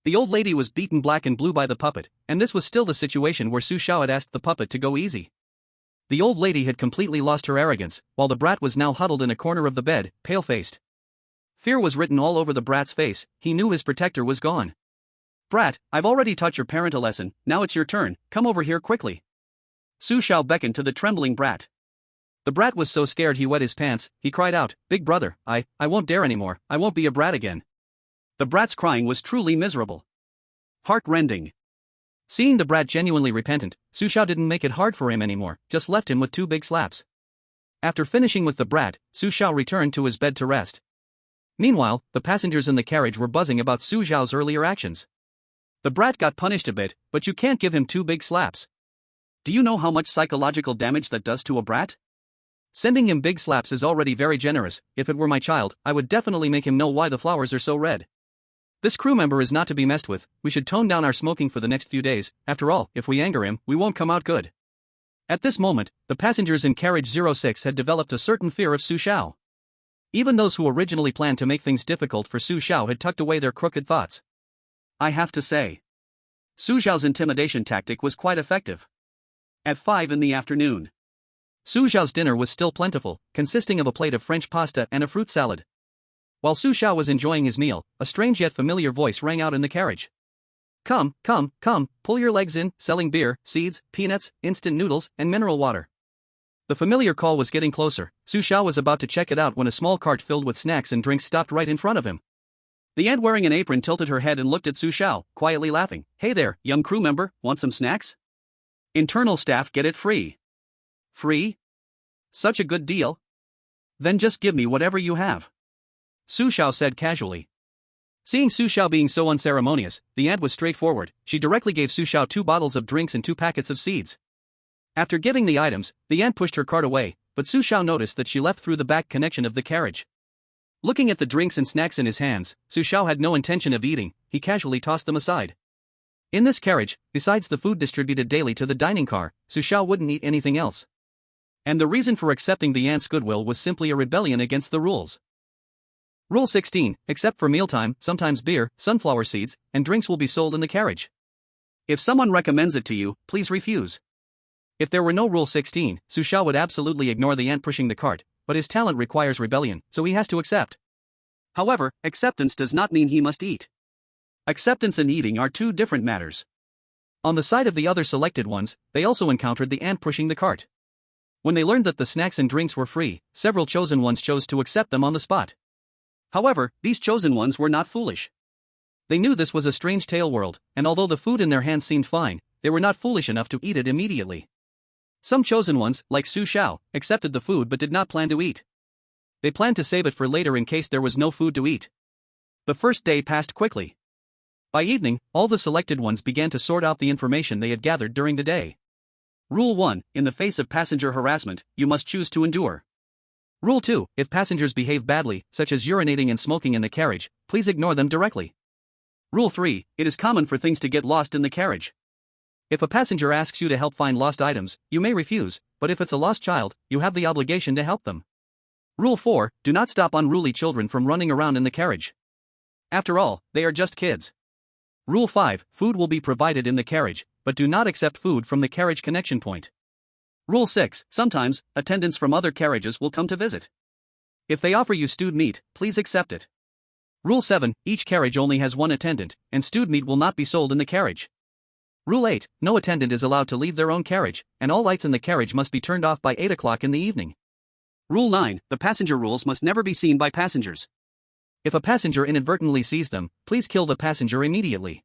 The old lady was beaten black and blue by the puppet, and this was still the situation where Su Xiao had asked the puppet to go easy. The old lady had completely lost her arrogance, while the brat was now huddled in a corner of the bed, pale-faced. Fear was written all over the brat's face. He knew his protector was gone. "Brat, I've already taught your parent a lesson, now it's your turn, come over here quickly." Su Xiao beckoned to the trembling brat. The brat was so scared he wet his pants. He cried out, "Big brother, I won't dare anymore, I won't be a brat again." The brat's crying was truly miserable. Heart-rending. Seeing the brat genuinely repentant, Su Xiao didn't make it hard for him anymore, just left him with 2 big slaps. After finishing with the brat, Su Xiao returned to his bed to rest. Meanwhile, the passengers in the carriage were buzzing about Su Xiao's earlier actions. The brat got punished a bit, but you can't give him 2 big slaps. Do you know how much psychological damage that does to a brat? Sending him big slaps is already very generous. If it were my child, I would definitely make him know why the flowers are so red. This crew member is not to be messed with. We should tone down our smoking for the next few days. After all, if we anger him, we won't come out good. At this moment, the passengers in carriage 06 had developed a certain fear of Su Xiao. Even those who originally planned to make things difficult for Su Xiao had tucked away their crooked thoughts. I have to say, Su Xiao's intimidation tactic was quite effective. At 5 in the afternoon, Su Xiao's dinner was still plentiful, consisting of a plate of French pasta and a fruit salad. While Su Xiao was enjoying his meal, a strange yet familiar voice rang out in the carriage. "Come, come, come, pull your legs in, selling beer, seeds, peanuts, instant noodles, and mineral water." The familiar call was getting closer. Su Xiao was about to check it out when a small cart filled with snacks and drinks stopped right in front of him. The aunt wearing an apron tilted her head and looked at Su Xiao, quietly laughing. "Hey there, young crew member, want some snacks? Internal staff get it free." "Free? Such a good deal? Then just give me whatever you have," Su Xiao said casually. Seeing Su Xiao being so unceremonious, the aunt was straightforward. She directly gave Su Xiao 2 bottles of drinks and 2 packets of seeds. After giving the items, the aunt pushed her cart away, but Su Xiao noticed that she left through the back connection of the carriage. Looking at the drinks and snacks in his hands, Su Xiao had no intention of eating. He casually tossed them aside. In this carriage, besides the food distributed daily to the dining car, Su Xiao wouldn't eat anything else. And the reason for accepting the aunt's goodwill was simply a rebellion against the rules. Rule 16, except for mealtime, sometimes beer, sunflower seeds, and drinks will be sold in the carriage. If someone recommends it to you, please refuse. If there were no Rule 16, Su Xiao would absolutely ignore the ant pushing the cart, but his talent requires rebellion, so he has to accept. However, acceptance does not mean he must eat. Acceptance and eating are 2 different matters. On the side of the other selected ones, they also encountered the ant pushing the cart. When they learned that the snacks and drinks were free, several chosen ones chose to accept them on the spot. However, these chosen ones were not foolish. They knew this was a strange tale world, and although the food in their hands seemed fine, they were not foolish enough to eat it immediately. Some chosen ones, like Su Xiao, accepted the food but did not plan to eat. They planned to save it for later in case there was no food to eat. The first day passed quickly. By evening, all the selected ones began to sort out the information they had gathered during the day. Rule 1, in the face of passenger harassment, you must choose to endure. Rule 2, if passengers behave badly, such as urinating and smoking in the carriage, please ignore them directly. Rule 3, it is common for things to get lost in the carriage. If a passenger asks you to help find lost items, you may refuse, but if it's a lost child, you have the obligation to help them. Rule 4, do not stop unruly children from running around in the carriage. After all, they are just kids. Rule 5, food will be provided in the carriage, but do not accept food from the carriage connection point. Rule 6, sometimes, attendants from other carriages will come to visit. If they offer you stewed meat, please accept it. Rule 7, each carriage only has 1 attendant, and stewed meat will not be sold in the carriage. Rule 8, no attendant is allowed to leave their own carriage, and all lights in the carriage must be turned off by 8 o'clock in the evening. Rule 9, the passenger rules must never be seen by passengers. If a passenger inadvertently sees them, please kill the passenger immediately.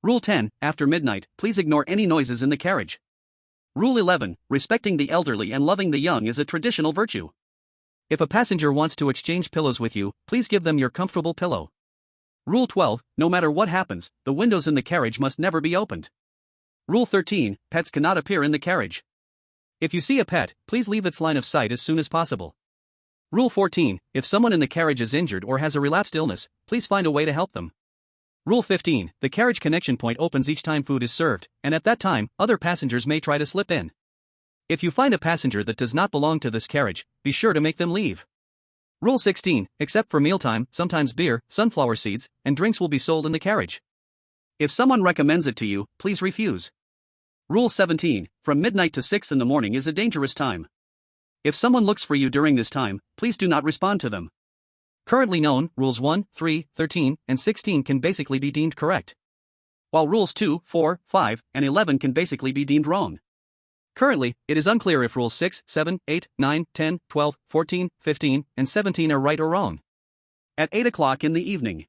Rule 10, after midnight, please ignore any noises in the carriage. Rule 11, respecting the elderly and loving the young is a traditional virtue. If a passenger wants to exchange pillows with you, please give them your comfortable pillow. Rule 12, no matter what happens, the windows in the carriage must never be opened. Rule 13, pets cannot appear in the carriage. If you see a pet, please leave its line of sight as soon as possible. Rule 14, if someone in the carriage is injured or has a relapsed illness, please find a way to help them. Rule 15, the carriage connection point opens each time food is served, and at that time, other passengers may try to slip in. If you find a passenger that does not belong to this carriage, be sure to make them leave. Rule 16, except for mealtime, sometimes beer, sunflower seeds, and drinks will be sold in the carriage. If someone recommends it to you, please refuse. Rule 17, from midnight to 6 in the morning is a dangerous time. If someone looks for you during this time, please do not respond to them. Currently known, Rules 1, 3, 13, and 16 can basically be deemed correct, while Rules 2, 4, 5, and 11 can basically be deemed wrong. Currently, it is unclear if Rules 6, 7, 8, 9, 10, 12, 14, 15, and 17 are right or wrong. At 8 o'clock in the evening,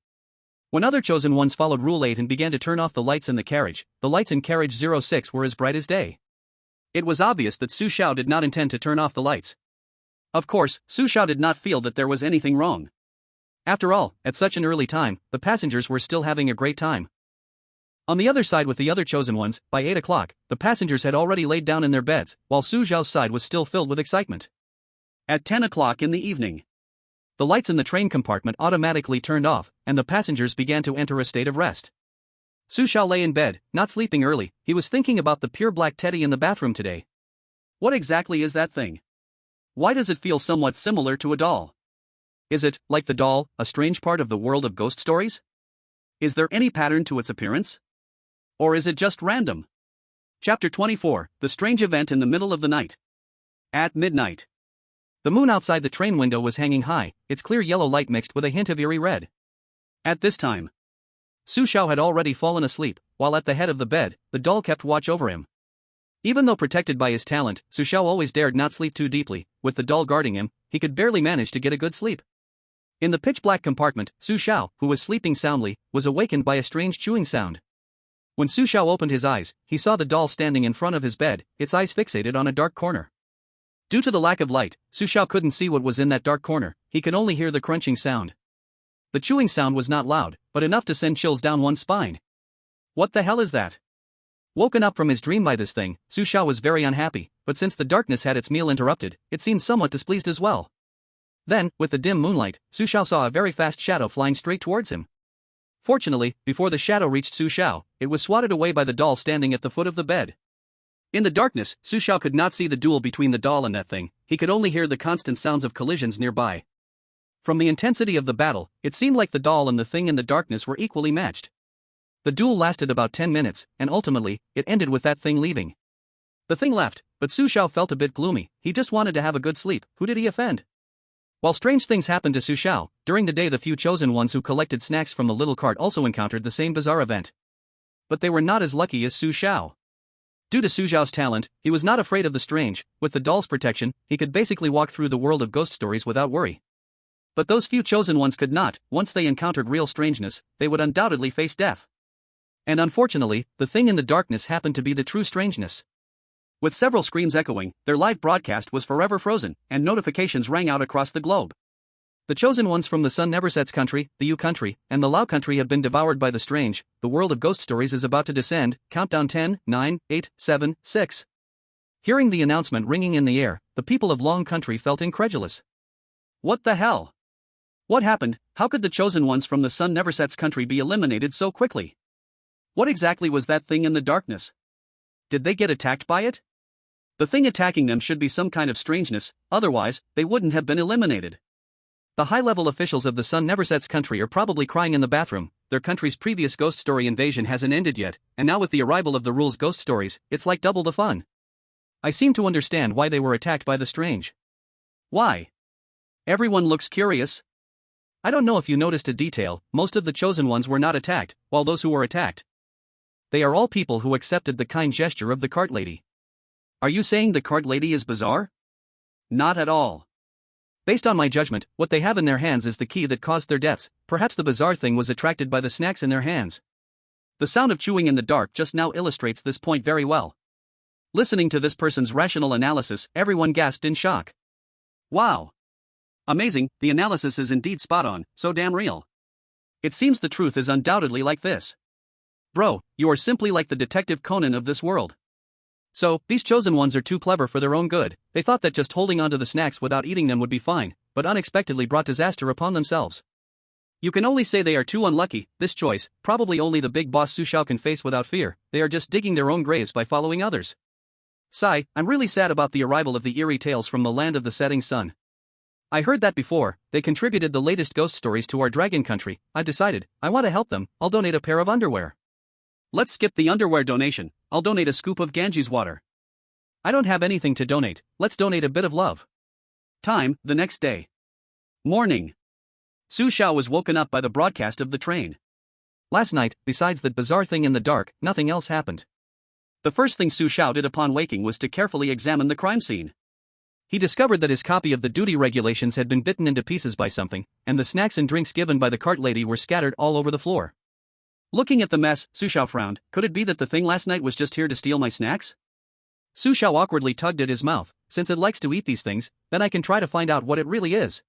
when other chosen ones followed Rule 8 and began to turn off the lights in the carriage, the lights in carriage 06 were as bright as day. It was obvious that Su Xiao did not intend to turn off the lights. Of course, Su Xiao did not feel that there was anything wrong. After all, at such an early time, the passengers were still having a great time. On the other side with the other chosen ones, by 8 o'clock, the passengers had already laid down in their beds, while Su Xiao's side was still filled with excitement. At 10 o'clock in the evening, the lights in the train compartment automatically turned off, and the passengers began to enter a state of rest. Su Xiao lay in bed, not sleeping early. He was thinking about the pure black teddy in the bathroom today. What exactly is that thing? Why does it feel somewhat similar to a doll? Is it, like the doll, a strange part of the world of ghost stories? Is there any pattern to its appearance? Or is it just random? Chapter 24, The Strange Event in the Middle of the Night. At midnight, the moon outside the train window was hanging high, its clear yellow light mixed with a hint of eerie red. At this time, Su Xiao had already fallen asleep, while at the head of the bed, the doll kept watch over him. Even though protected by his talent, Su Xiao always dared not sleep too deeply. With the doll guarding him, he could barely manage to get a good sleep. In the pitch-black compartment, Su Xiao, who was sleeping soundly, was awakened by a strange chewing sound. When Su Xiao opened his eyes, he saw the doll standing in front of his bed, its eyes fixated on a dark corner. Due to the lack of light, Su Xiao couldn't see what was in that dark corner. He could only hear the crunching sound. The chewing sound was not loud, but enough to send chills down one's spine. What the hell is that? Woken up from his dream by this thing, Su Xiao was very unhappy, but since the darkness had its meal interrupted, it seemed somewhat displeased as well. Then, with the dim moonlight, Su Xiao saw a very fast shadow flying straight towards him. Fortunately, before the shadow reached Su Xiao, it was swatted away by the doll standing at the foot of the bed. In the darkness, Su Xiao could not see the duel between the doll and that thing. He could only hear the constant sounds of collisions nearby. From the intensity of the battle, it seemed like the doll and the thing in the darkness were equally matched. The duel lasted about 10 minutes, and ultimately, it ended with that thing leaving. The thing left, but Su Xiao felt a bit gloomy. He just wanted to have a good sleep. Who did he offend? While strange things happened to Su Xiao, during the day the few chosen ones who collected snacks from the little cart also encountered the same bizarre event. But they were not as lucky as Su Xiao. Due to Su Xiao's talent, he was not afraid of the strange. With the doll's protection, he could basically walk through the world of ghost stories without worry. But those few chosen ones could not. Once they encountered real strangeness, they would undoubtedly face death. And unfortunately, the thing in the darkness happened to be the true strangeness. With several screams echoing, their live broadcast was forever frozen, and notifications rang out across the globe. The chosen ones from the Sun Never Sets country, the U country, and the Lao country have been devoured by the strange. The world of ghost stories is about to descend. Countdown 10, 9, 8, 7, 6. Hearing the announcement ringing in the air, the people of Long country felt incredulous. What the hell? What happened? How could the chosen ones from the Sun Never Sets country be eliminated so quickly? What exactly was that thing in the darkness? Did they get attacked by it? The thing attacking them should be some kind of strangeness, otherwise, they wouldn't have been eliminated. The high-level officials of the Sun Never Sets country are probably crying in the bathroom. Their country's previous ghost story invasion hasn't ended yet, and now with the arrival of the rules ghost stories, it's like double the fun. I seem to understand why they were attacked by the strange. Why? Everyone looks curious. I don't know if you noticed a detail, most of the chosen ones were not attacked, while those who were attacked, they are all people who accepted the kind gesture of the cart lady. Are you saying the cart lady is bizarre? Not at all. Based on my judgment, what they have in their hands is the key that caused their deaths. Perhaps the bizarre thing was attracted by the snacks in their hands. The sound of chewing in the dark just now illustrates this point very well. Listening to this person's rational analysis, everyone gasped in shock. Wow! Amazing, the analysis is indeed spot on, so damn real. It seems the truth is undoubtedly like this. Bro, you are simply like the Detective Conan of this world. So, these chosen ones are too clever for their own good. They thought that just holding onto the snacks without eating them would be fine, but unexpectedly brought disaster upon themselves. You can only say they are too unlucky. This choice, probably only the big boss Su Xiao can face without fear. They are just digging their own graves by following others. Sigh, I'm really sad about the arrival of the eerie tales from the land of the setting sun. I heard that before. They contributed the latest ghost stories to our dragon country. I decided, I want to help them. I'll donate a pair of underwear. Let's skip the underwear donation. I'll donate a scoop of Ganges water. I don't have anything to donate. Let's donate a bit of love. Time, the next day. Morning. Su Xiao was woken up by the broadcast of the train. Last night, besides that bizarre thing in the dark, nothing else happened. The first thing Su Xiao did upon waking was to carefully examine the crime scene. He discovered that his copy of the duty regulations had been bitten into pieces by something, and the snacks and drinks given by the cart lady were scattered all over the floor. Looking at the mess, Su Xiao frowned. Could it be that the thing last night was just here to steal my snacks? Su Xiao awkwardly tugged at his mouth. Since it likes to eat these things, then I can try to find out what it really is.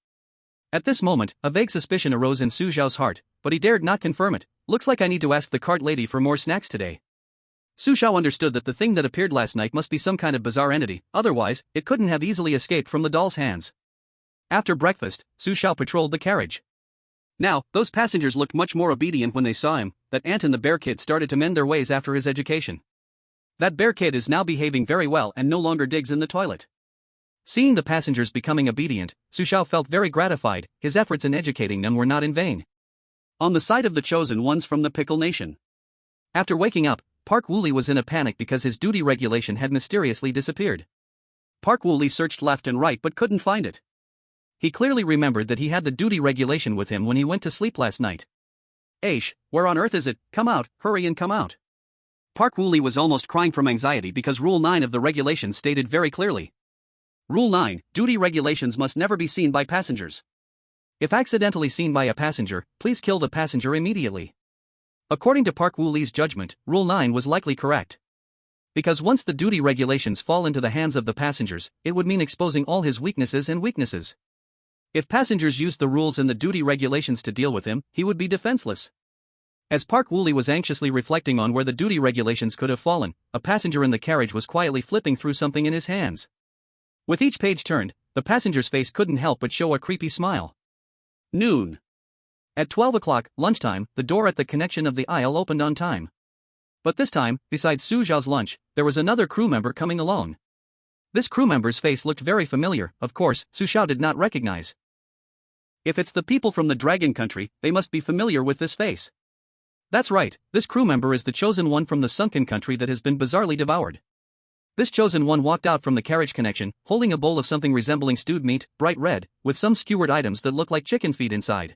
At this moment, a vague suspicion arose in Su Xiao's heart, but he dared not confirm it. Looks like I need to ask the cart lady for more snacks today. Su Xiao understood that the thing that appeared last night must be some kind of bizarre entity, otherwise, it couldn't have easily escaped from the doll's hands. After breakfast, Su Xiao patrolled the carriage. Now, those passengers looked much more obedient when they saw him. That ant and the bear kid started to mend their ways after his education. That bear kid is now behaving very well and no longer digs in the toilet. Seeing the passengers becoming obedient, Su Xiao felt very gratified. His efforts in educating them were not in vain. On the side of the chosen ones from the Pickle Nation. After waking up, Park Wooly was in a panic because his duty regulation had mysteriously disappeared. Park Wooly searched left and right but couldn't find it. He clearly remembered that he had the duty regulation with him when he went to sleep last night. Aish, where on earth is it? Come out, hurry and come out. Park Wooly was almost crying from anxiety because Rule 9 of the regulations stated very clearly. Rule 9, duty regulations must never be seen by passengers. If accidentally seen by a passenger, please kill the passenger immediately. According to Park Wooly's judgment, Rule 9 was likely correct. Because once the duty regulations fall into the hands of the passengers, it would mean exposing all his weaknesses. If passengers used the rules and the duty regulations to deal with him, he would be defenseless. As Park Wooly was anxiously reflecting on where the duty regulations could have fallen, a passenger in the carriage was quietly flipping through something in his hands. With each page turned, the passenger's face couldn't help but show a creepy smile. Noon. At 12 o'clock, lunchtime, the door at the connection of the aisle opened on time. But this time, besides Su Xiao's lunch, there was another crew member coming along. This crew member's face looked very familiar. Of course, Su Xiao did not recognize. If it's the people from the Dragon Country, they must be familiar with this face. That's right, this crew member is the chosen one from the sunken country that has been bizarrely devoured. This chosen one walked out from the carriage connection, holding a bowl of something resembling stewed meat, bright red, with some skewered items that look like chicken feet inside.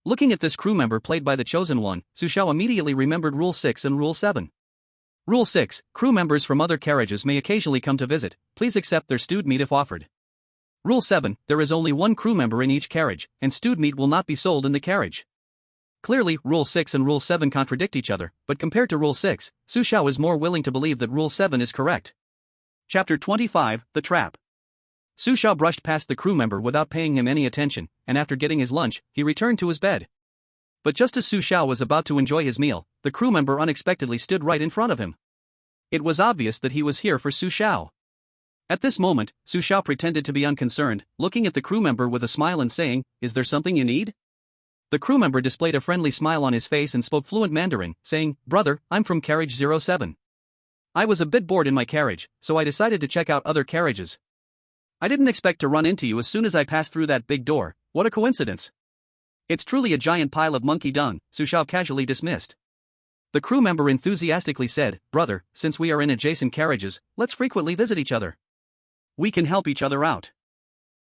Looking at this crew member played by the chosen one, Su Xiao immediately remembered Rule 6 and Rule 7. Rule 6, crew members from other carriages may occasionally come to visit, please accept their stewed meat if offered. Rule 7, there is only one crew member in each carriage, and stewed meat will not be sold in the carriage. Clearly, Rule 6 and Rule 7 contradict each other, but compared to Rule 6, Su Xiao is more willing to believe that Rule 7 is correct. Chapter 25, The Trap. Su Xiao brushed past the crew member without paying him any attention, and after getting his lunch, he returned to his bed. But just as Su Xiao was about to enjoy his meal, the crew member unexpectedly stood right in front of him. It was obvious that he was here for Su Xiao. At this moment, Su Xiao pretended to be unconcerned, looking at the crew member with a smile and saying, "Is there something you need?" The crew member displayed a friendly smile on his face and spoke fluent Mandarin, saying, "Brother, I'm from carriage 07. I was a bit bored in my carriage, so I decided to check out other carriages. I didn't expect to run into you as soon as I passed through that big door. What a coincidence. It's truly a giant pile of monkey dung," Su Xiao casually dismissed. The crew member enthusiastically said, "Brother, since we are in adjacent carriages, let's frequently visit each other. We can help each other out."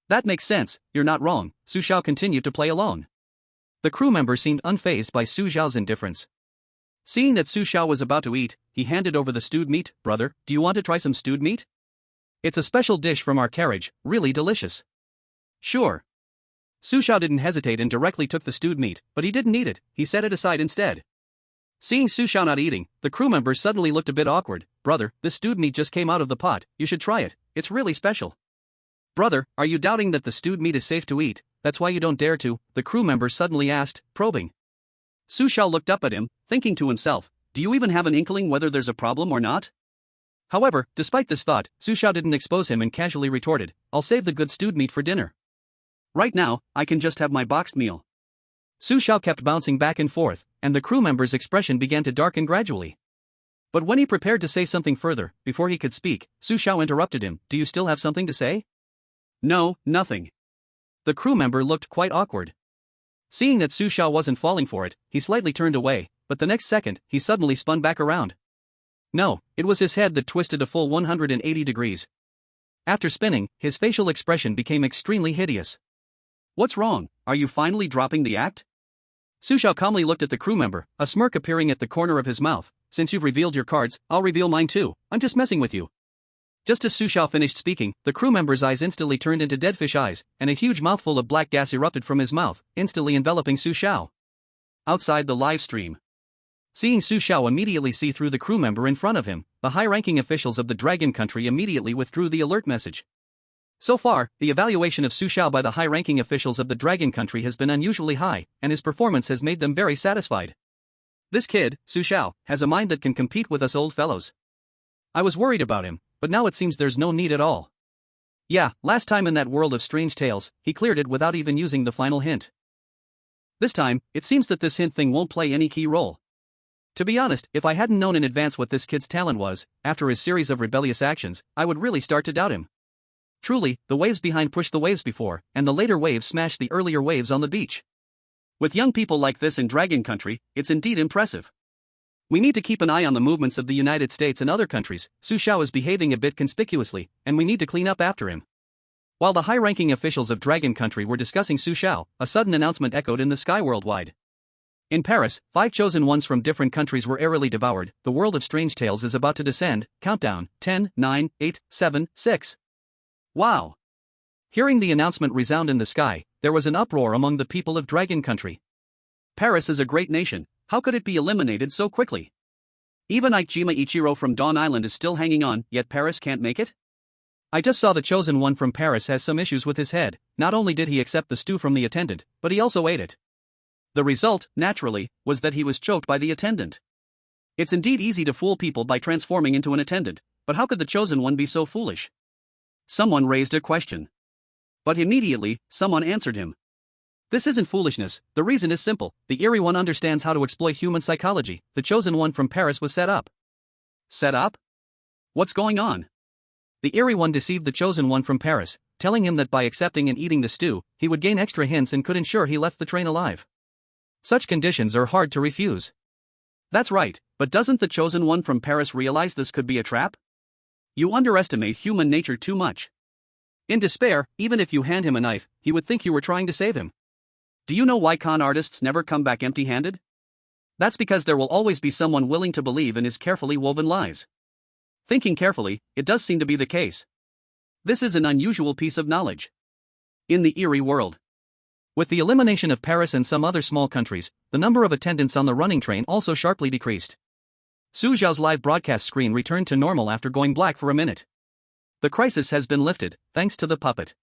"That makes sense, you're not wrong," Su Xiao continued to play along. The crew member seemed unfazed by Su Xiao's indifference. Seeing that Su Xiao was about to eat, he handed over the stewed meat. "Brother, do you want to try some stewed meat? It's a special dish from our carriage, really delicious." "Sure." Su Xiao didn't hesitate and directly took the stewed meat, but he didn't eat it, he set it aside instead. Seeing Su Xiao not eating, the crew member suddenly looked a bit awkward. "Brother, this stewed meat just came out of the pot, you should try it, it's really special." "Brother, are you doubting that the stewed meat is safe to eat? That's why you don't dare to?" the crew member suddenly asked, probing. Su Xiao looked up at him, thinking to himself, "Do you even have an inkling whether there's a problem or not?" However, despite this thought, Su Xiao didn't expose him and casually retorted, "I'll save the good stewed meat for dinner. Right now, I can just have my boxed meal." Su Xiao kept bouncing back and forth, and the crew member's expression began to darken gradually. But when he prepared to say something further, before he could speak, Su Xiao interrupted him, "Do you still have something to say?" "No, nothing. The crew member looked quite awkward. Seeing that Su Xiao wasn't falling for it, he slightly turned away, but the next second, he suddenly spun back around. No, it was his head that twisted a full 180 degrees. After spinning, his facial expression became extremely hideous. What's wrong? Are you finally dropping the act? Su Xiao calmly looked at the crew member, a smirk appearing at the corner of his mouth. Since you've revealed your cards, I'll reveal mine too. I'm just messing with you. Just as Su Xiao finished speaking, the crew member's eyes instantly turned into dead fish eyes, and a huge mouthful of black gas erupted from his mouth, instantly enveloping Su Xiao. Outside the live stream. Seeing Su Xiao immediately see through the crew member in front of him, the high-ranking officials of the Dragon Country immediately withdrew the alert message. So far, the evaluation of Su Xiao by the high-ranking officials of the Dragon Country has been unusually high, and his performance has made them very satisfied. This kid, Su Xiao, has a mind that can compete with us old fellows. I was worried about him, but now it seems there's no need at all. Yeah, last time in that world of strange tales, he cleared it without even using the final hint. This time, it seems that this hint thing won't play any key role. To be honest, if I hadn't known in advance what this kid's talent was, after his series of rebellious actions, I would really start to doubt him. Truly, the waves behind pushed the waves before, and the later waves smashed the earlier waves on the beach. With young people like this in Dragon Country, it's indeed impressive. We need to keep an eye on the movements of the United States and other countries. Su Xiao is behaving a bit conspicuously, and we need to clean up after him. While the high-ranking officials of Dragon Country were discussing Su Xiao, a sudden announcement echoed in the sky worldwide. In Paris, 5 chosen ones from different countries were airily devoured. The world of strange tales is about to descend. Countdown, 10, 9, 8, 7, 6. Wow! Hearing the announcement resound in the sky, there was an uproar among the people of Dragon Country. Paris is a great nation, how could it be eliminated so quickly? Even Ikejima Ichiro from Dawn Island is still hanging on, yet Paris can't make it? I just saw the chosen one from Paris has some issues with his head. Not only did he accept the stew from the attendant, but he also ate it. The result, naturally, was that he was choked by the attendant. It's indeed easy to fool people by transforming into an attendant, but how could the chosen one be so foolish? Someone raised a question. But immediately, someone answered him. This isn't foolishness, the reason is simple. The eerie one understands how to exploit human psychology. The chosen one from Paris was set up. Set up? What's going on? The eerie one deceived the chosen one from Paris, telling him that by accepting and eating the stew, he would gain extra hints and could ensure he left the train alive. Such conditions are hard to refuse. That's right, but doesn't the chosen one from Paris realize this could be a trap? You underestimate human nature too much. In despair, even if you hand him a knife, he would think you were trying to save him. Do you know why con artists never come back empty-handed? That's because there will always be someone willing to believe in his carefully woven lies. Thinking carefully, it does seem to be the case. This is an unusual piece of knowledge. In the eerie world. With the elimination of Paris and some other small countries, the number of attendants on the running train also sharply decreased. Su Xiao's live broadcast screen returned to normal after going black for a minute. The crisis has been lifted, thanks to the puppet.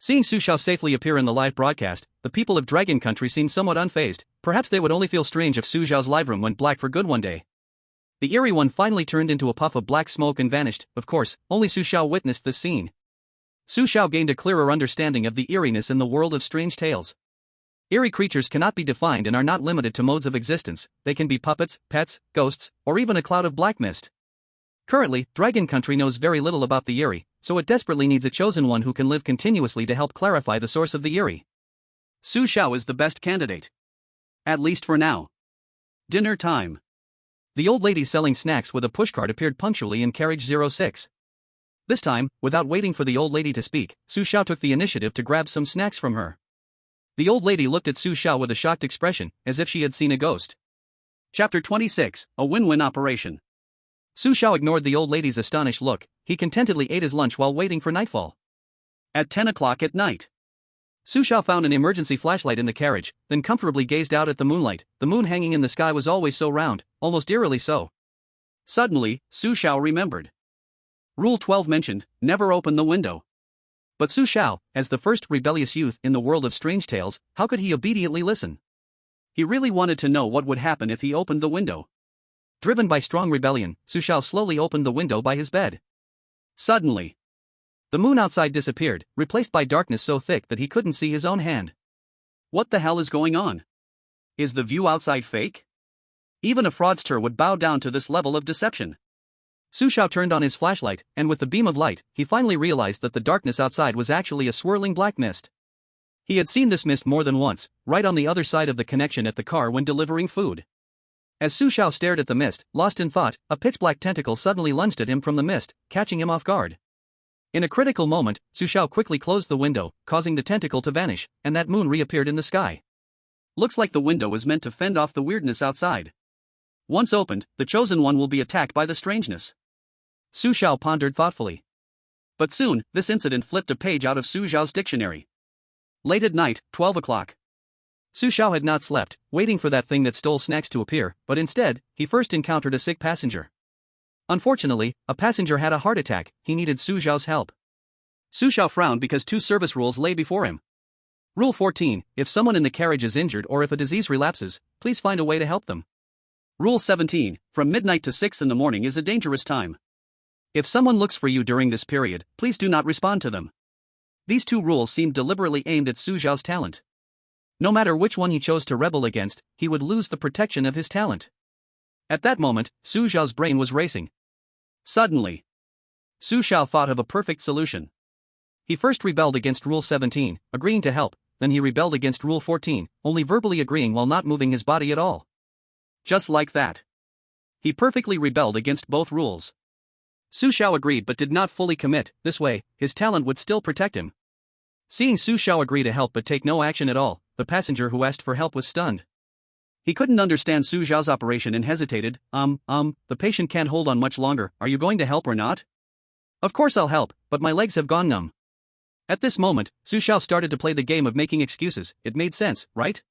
Seeing Su Xiao safely appear in the live broadcast, the people of Dragon Country seemed somewhat unfazed. Perhaps they would only feel strange if Su Xiao's live room went black for good one day. The eerie one finally turned into a puff of black smoke and vanished. Of course, only Su Xiao witnessed this scene. Su Xiao gained a clearer understanding of the eeriness in the world of strange tales. Eerie creatures cannot be defined and are not limited to modes of existence. They can be puppets, pets, ghosts, or even a cloud of black mist. Currently, Dragon Country knows very little about the eerie, so it desperately needs a chosen one who can live continuously to help clarify the source of the eerie. Su Xiao is the best candidate. At least for now. Dinner time. The old lady selling snacks with a pushcart appeared punctually in carriage 06. This time, without waiting for the old lady to speak, Su Xiao took the initiative to grab some snacks from her. The old lady looked at Su Xiao with a shocked expression, as if she had seen a ghost. Chapter 26, a win-win operation. Su Xiao ignored the old lady's astonished look. He contentedly ate his lunch while waiting for nightfall. At 10 o'clock at night. Su Xiao found an emergency flashlight in the carriage, then comfortably gazed out at the moonlight. The moon hanging in the sky was always so round, almost eerily so. Suddenly, Su Xiao remembered. Rule 12 mentioned, never open the window. But Su Xiao, as the first rebellious youth in the world of strange tales, how could he obediently listen? He really wanted to know what would happen if he opened the window. Driven by strong rebellion, Su Xiao slowly opened the window by his bed. Suddenly, the moon outside disappeared, replaced by darkness so thick that he couldn't see his own hand. What the hell is going on? Is the view outside fake? Even a fraudster would bow down to this level of deception. Su Xiao turned on his flashlight, and with the beam of light, he finally realized that the darkness outside was actually a swirling black mist. He had seen this mist more than once, right on the other side of the connection at the car when delivering food. As Su Xiao stared at the mist, lost in thought, a pitch-black tentacle suddenly lunged at him from the mist, catching him off guard. In a critical moment, Su Xiao quickly closed the window, causing the tentacle to vanish, and that moon reappeared in the sky. Looks like the window was meant to fend off the weirdness outside. Once opened, the chosen one will be attacked by the strangeness. Su Xiao pondered thoughtfully. But soon, this incident flipped a page out of Su Xiao's dictionary. Late at night, 12 o'clock. Su Xiao had not slept, waiting for that thing that stole snacks to appear, but instead, he first encountered a sick passenger. Unfortunately, a passenger had a heart attack. He needed Su Xiao's help. Su Xiao frowned because two service rules lay before him. Rule 14, if someone in the carriage is injured or if a disease relapses, please find a way to help them. Rule 17, from midnight to 6 in the morning is a dangerous time. If someone looks for you during this period, please do not respond to them. These two rules seemed deliberately aimed at Su Xiao's talent. No matter which one he chose to rebel against, he would lose the protection of his talent. At that moment, Su Xiao's brain was racing. Suddenly, Su Xiao thought of a perfect solution. He first rebelled against Rule 17, agreeing to help, then he rebelled against Rule 14, only verbally agreeing while not moving his body at all. Just like that. He perfectly rebelled against both rules. Su Xiao agreed but did not fully commit. This way, his talent would still protect him. Seeing Su Xiao agree to help but take no action at all, the passenger who asked for help was stunned. He couldn't understand Su Xiao's operation and hesitated. The patient can't hold on much longer. Are you going to help or not? Of course I'll help, but my legs have gone numb. At this moment, Su Xiao started to play the game of making excuses. It made sense, right?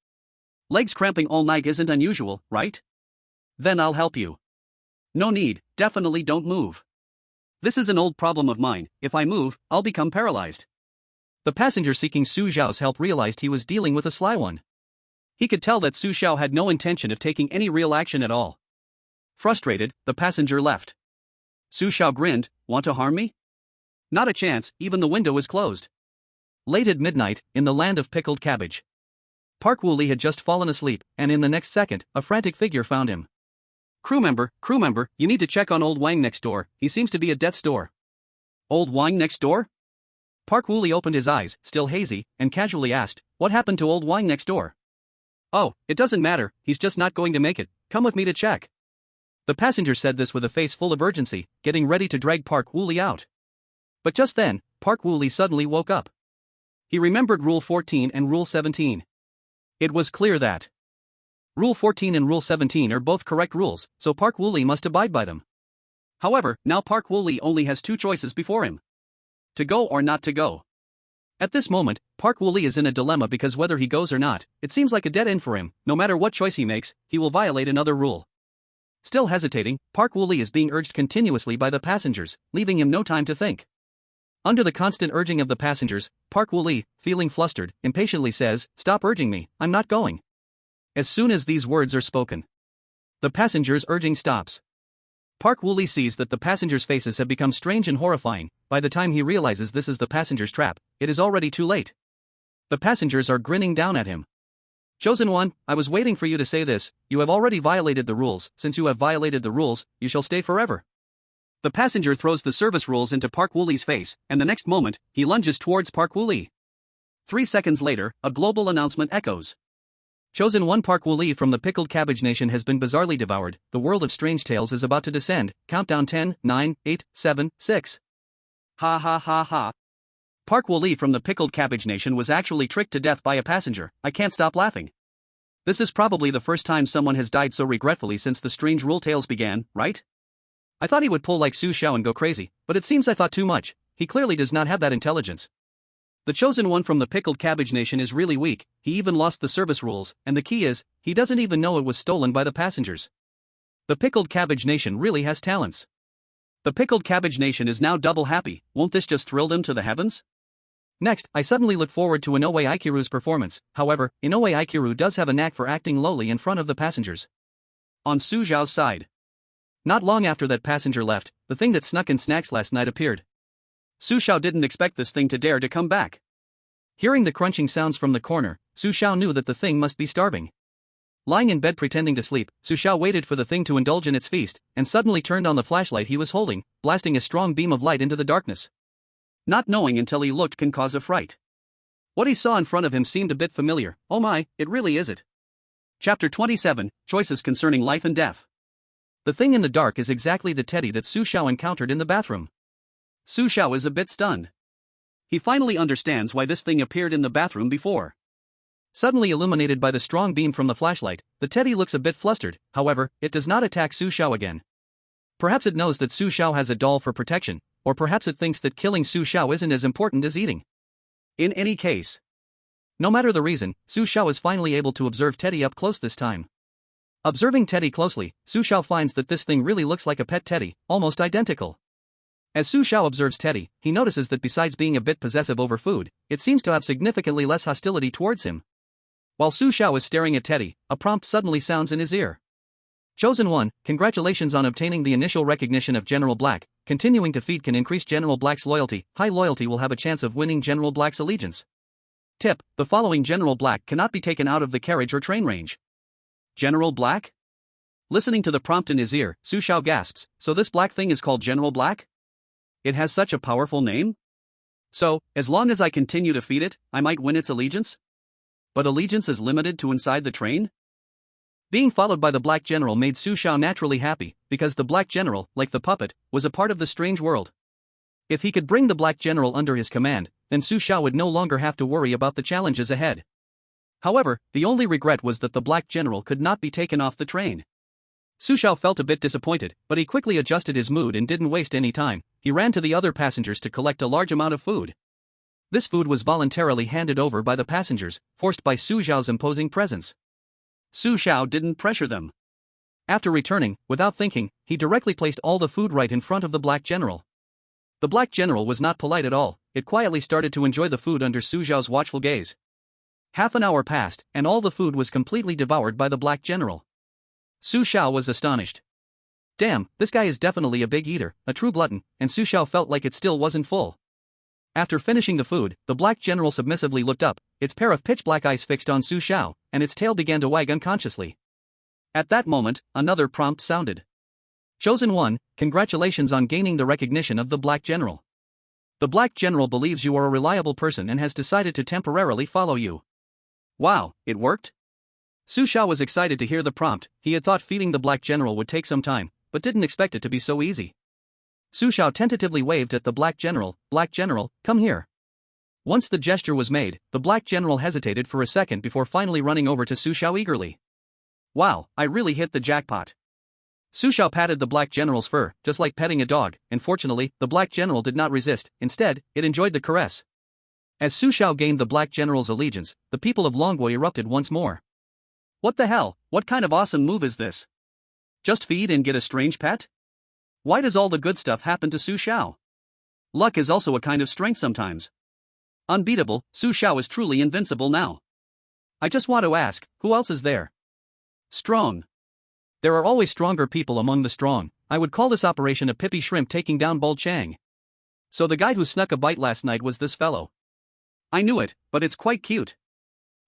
Legs cramping all night isn't unusual, right? Then I'll help you. No need, definitely don't move. This is an old problem of mine. If I move, I'll become paralyzed. The passenger seeking Su Xiao's help realized he was dealing with a sly one. He could tell that Su Xiao had no intention of taking any real action at all. Frustrated, the passenger left. Su Xiao grinned. Want to harm me? Not a chance, even the window is closed. Late at midnight, in the land of pickled cabbage. Park Wooly had just fallen asleep, and in the next second, a frantic figure found him. Crew member, you need to check on old Wang next door, he seems to be at death's door. Old Wang next door? Park Wooly opened his eyes, still hazy, and casually asked, what happened to old Wang next door? Oh, it doesn't matter, he's just not going to make it, come with me to check. The passenger said this with a face full of urgency, getting ready to drag Park Wooly out. But just then, Park Wooly suddenly woke up. He remembered Rule 14 and Rule 17. It was clear that Rule 14 and Rule 17 are both correct rules, so Park Wooly must abide by them. However, now Park Wooly only has two choices before him. To go or not to go. At this moment, Park Wooly is in a dilemma because whether he goes or not, it seems like a dead end for him. No matter what choice he makes, he will violate another rule. Still hesitating, Park Wooly is being urged continuously by the passengers, leaving him no time to think. Under the constant urging of the passengers, Park Wooly, feeling flustered, impatiently says, "Stop urging me, I'm not going." As soon as these words are spoken, the passengers' urging stops. Park Wooly sees that the passengers' faces have become strange and horrifying. By the time he realizes this is the passengers' trap, it is already too late. The passengers are grinning down at him. Chosen one, I was waiting for you to say this, you have already violated the rules, since you have violated the rules, you shall stay forever. The passenger throws the service rules into Park Wooly's face, and the next moment, he lunges towards Park Wooly. 3 seconds later, a global announcement echoes. Chosen one, Park Wooly from the Pickled Cabbage Nation has been bizarrely devoured, the world of strange tales is about to descend, countdown 10, 9, 8, 7, 6. Ha ha ha ha. Park Wooly from the Pickled Cabbage Nation was actually tricked to death by a passenger, I can't stop laughing. This is probably the first time someone has died so regretfully since the strange rule tales began, right? I thought he would pull like Su Xiao and go crazy, but it seems I thought too much, he clearly does not have that intelligence. The chosen one from the Pickled Cabbage Nation is really weak, he even lost the service rules, and the key is, he doesn't even know it was stolen by the passengers. The Pickled Cabbage Nation really has talents. The Pickled Cabbage Nation is now double happy, won't this just thrill them to the heavens? Next, I suddenly look forward to Inoue Aikiru's performance, however, Inoue Aikiru does have a knack for acting lowly in front of the passengers. On Su Xiao's side. Not long after that passenger left, the thing that snuck in snacks last night appeared. Su Xiao didn't expect this thing to dare to come back. Hearing the crunching sounds from the corner, Su Xiao knew that the thing must be starving. Lying in bed pretending to sleep, Su Xiao waited for the thing to indulge in its feast, and suddenly turned on the flashlight he was holding, blasting a strong beam of light into the darkness. Not knowing until he looked can cause a fright. What he saw in front of him seemed a bit familiar. Oh my, it really is it. Chapter 27, Choices Concerning Life and Death. The thing in the dark is exactly the teddy that Su Xiao encountered in the bathroom. Su Xiao is a bit stunned. He finally understands why this thing appeared in the bathroom before. Suddenly illuminated by the strong beam from the flashlight, the teddy looks a bit flustered. However, it does not attack Su Xiao again. Perhaps it knows that Su Xiao has a doll for protection, or perhaps it thinks that killing Su Xiao isn't as important as eating. In any case, no matter the reason, Su Xiao is finally able to observe Teddy up close this time. Observing Teddy closely, Su Xiao finds that this thing really looks like a pet teddy, almost identical. As Su Xiao observes Teddy, he notices that besides being a bit possessive over food, it seems to have significantly less hostility towards him. While Su Xiao is staring at Teddy, a prompt suddenly sounds in his ear. Chosen 1, congratulations on obtaining the initial recognition of General Black. Continuing to feed can increase General Black's loyalty. High loyalty will have a chance of winning General Black's allegiance. Tip: the following General Black cannot be taken out of the carriage or train range. General Black? Listening to the prompt in his ear, Su Xiao gasps, so this black thing is called General Black? It has such a powerful name? So, as long as I continue to feed it, I might win its allegiance? But allegiance is limited to inside the train? Being followed by the Black General made Su Xiao naturally happy, because the Black General, like the puppet, was a part of the strange world. If he could bring the Black General under his command, then Su Xiao would no longer have to worry about the challenges ahead. However, the only regret was that the Black General could not be taken off the train. Su Xiao felt a bit disappointed, but he quickly adjusted his mood and didn't waste any time. He ran to the other passengers to collect a large amount of food. This food was voluntarily handed over by the passengers, forced by Su Xiao's imposing presence. Su Xiao didn't pressure them. After returning, without thinking, he directly placed all the food right in front of the Black General. The Black General was not polite at all. It quietly started to enjoy the food under Su Xiao's watchful gaze. Half an hour passed, and all the food was completely devoured by the Black General. Su Xiao was astonished. Damn, this guy is definitely a big eater, a true glutton, and Su Xiao felt like it still wasn't full. After finishing the food, the Black General submissively looked up, its pair of pitch-black eyes fixed on Su Xiao, and its tail began to wag unconsciously. At that moment, another prompt sounded. Chosen 1, congratulations on gaining the recognition of the Black General. The Black General believes you are a reliable person and has decided to temporarily follow you. Wow, it worked? Su Xiao was excited to hear the prompt. He had thought feeding the Black General would take some time, but didn't expect it to be so easy. Su Xiao tentatively waved at the Black General. Black General, come here. Once the gesture was made, the Black General hesitated for a second before finally running over to Su Xiao eagerly. Wow, I really hit the jackpot. Su Xiao patted the Black General's fur, just like petting a dog, and fortunately, the Black General did not resist. Instead, it enjoyed the caress. As Su Xiao gained the Black General's allegiance, the people of Longguo erupted once more. What the hell, what kind of awesome move is this? Just feed and get a strange pet? Why does all the good stuff happen to Su Xiao? Luck is also a kind of strength sometimes. Unbeatable, Su Xiao is truly invincible now. I just want to ask, who else is there? Strong. There are always stronger people among the strong. I would call this operation a Pippy Shrimp taking down Bull Chang. So the guy who snuck a bite last night was this fellow. I knew it, but it's quite cute.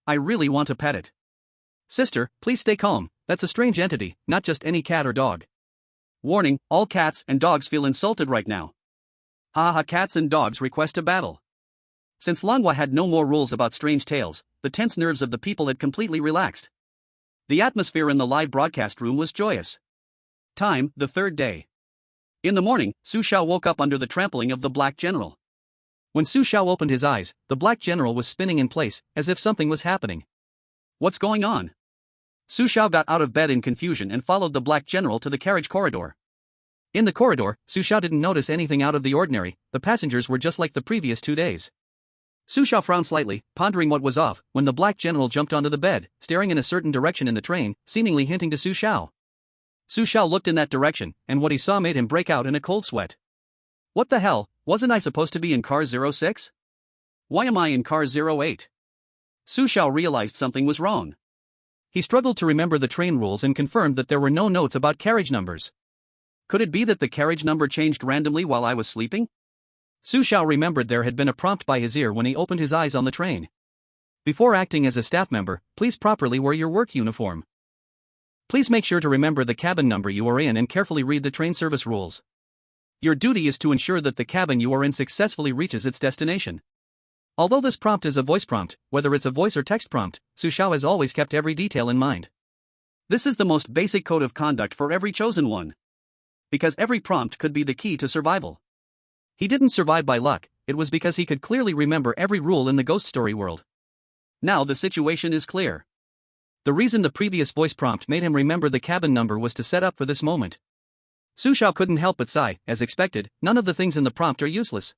I really want to pet it. Sister, please stay calm, that's a strange entity, not just any cat or dog. Warning, all cats and dogs feel insulted right now. Ha, cats and dogs request a battle. Since Longwa had no more rules about strange tales, the tense nerves of the people had completely relaxed. The atmosphere in the live broadcast room was joyous. Time, the third day. In the morning, Su Xiao woke up under the trampling of the Black General. When Su Xiao opened his eyes, the Black General was spinning in place, as if something was happening. What's going on? Su Xiao got out of bed in confusion and followed the Black General to the carriage corridor. In the corridor, Su Xiao didn't notice anything out of the ordinary. The passengers were just like the previous 2 days. Su Xiao frowned slightly, pondering what was off, when the Black General jumped onto the bed, staring in a certain direction in the train, seemingly hinting to Su Xiao. Su Xiao looked in that direction, and what he saw made him break out in a cold sweat. What the hell, wasn't I supposed to be in car 06? Why am I in car 08? Su Xiao realized something was wrong. He struggled to remember the train rules and confirmed that there were no notes about carriage numbers. Could it be that the carriage number changed randomly while I was sleeping? Su Xiao remembered there had been a prompt by his ear when he opened his eyes on the train. Before acting as a staff member, please properly wear your work uniform. Please make sure to remember the cabin number you are in and carefully read the train service rules. Your duty is to ensure that the cabin you are in successfully reaches its destination. Although this prompt is a voice prompt, whether it's a voice or text prompt, Su Xiao has always kept every detail in mind. This is the most basic code of conduct for every chosen one. Because every prompt could be the key to survival. He didn't survive by luck, it was because he could clearly remember every rule in the ghost story world. Now the situation is clear. The reason the previous voice prompt made him remember the cabin number was to set up for this moment. Su Xiao couldn't help but sigh. As expected, none of the things in the prompt are useless.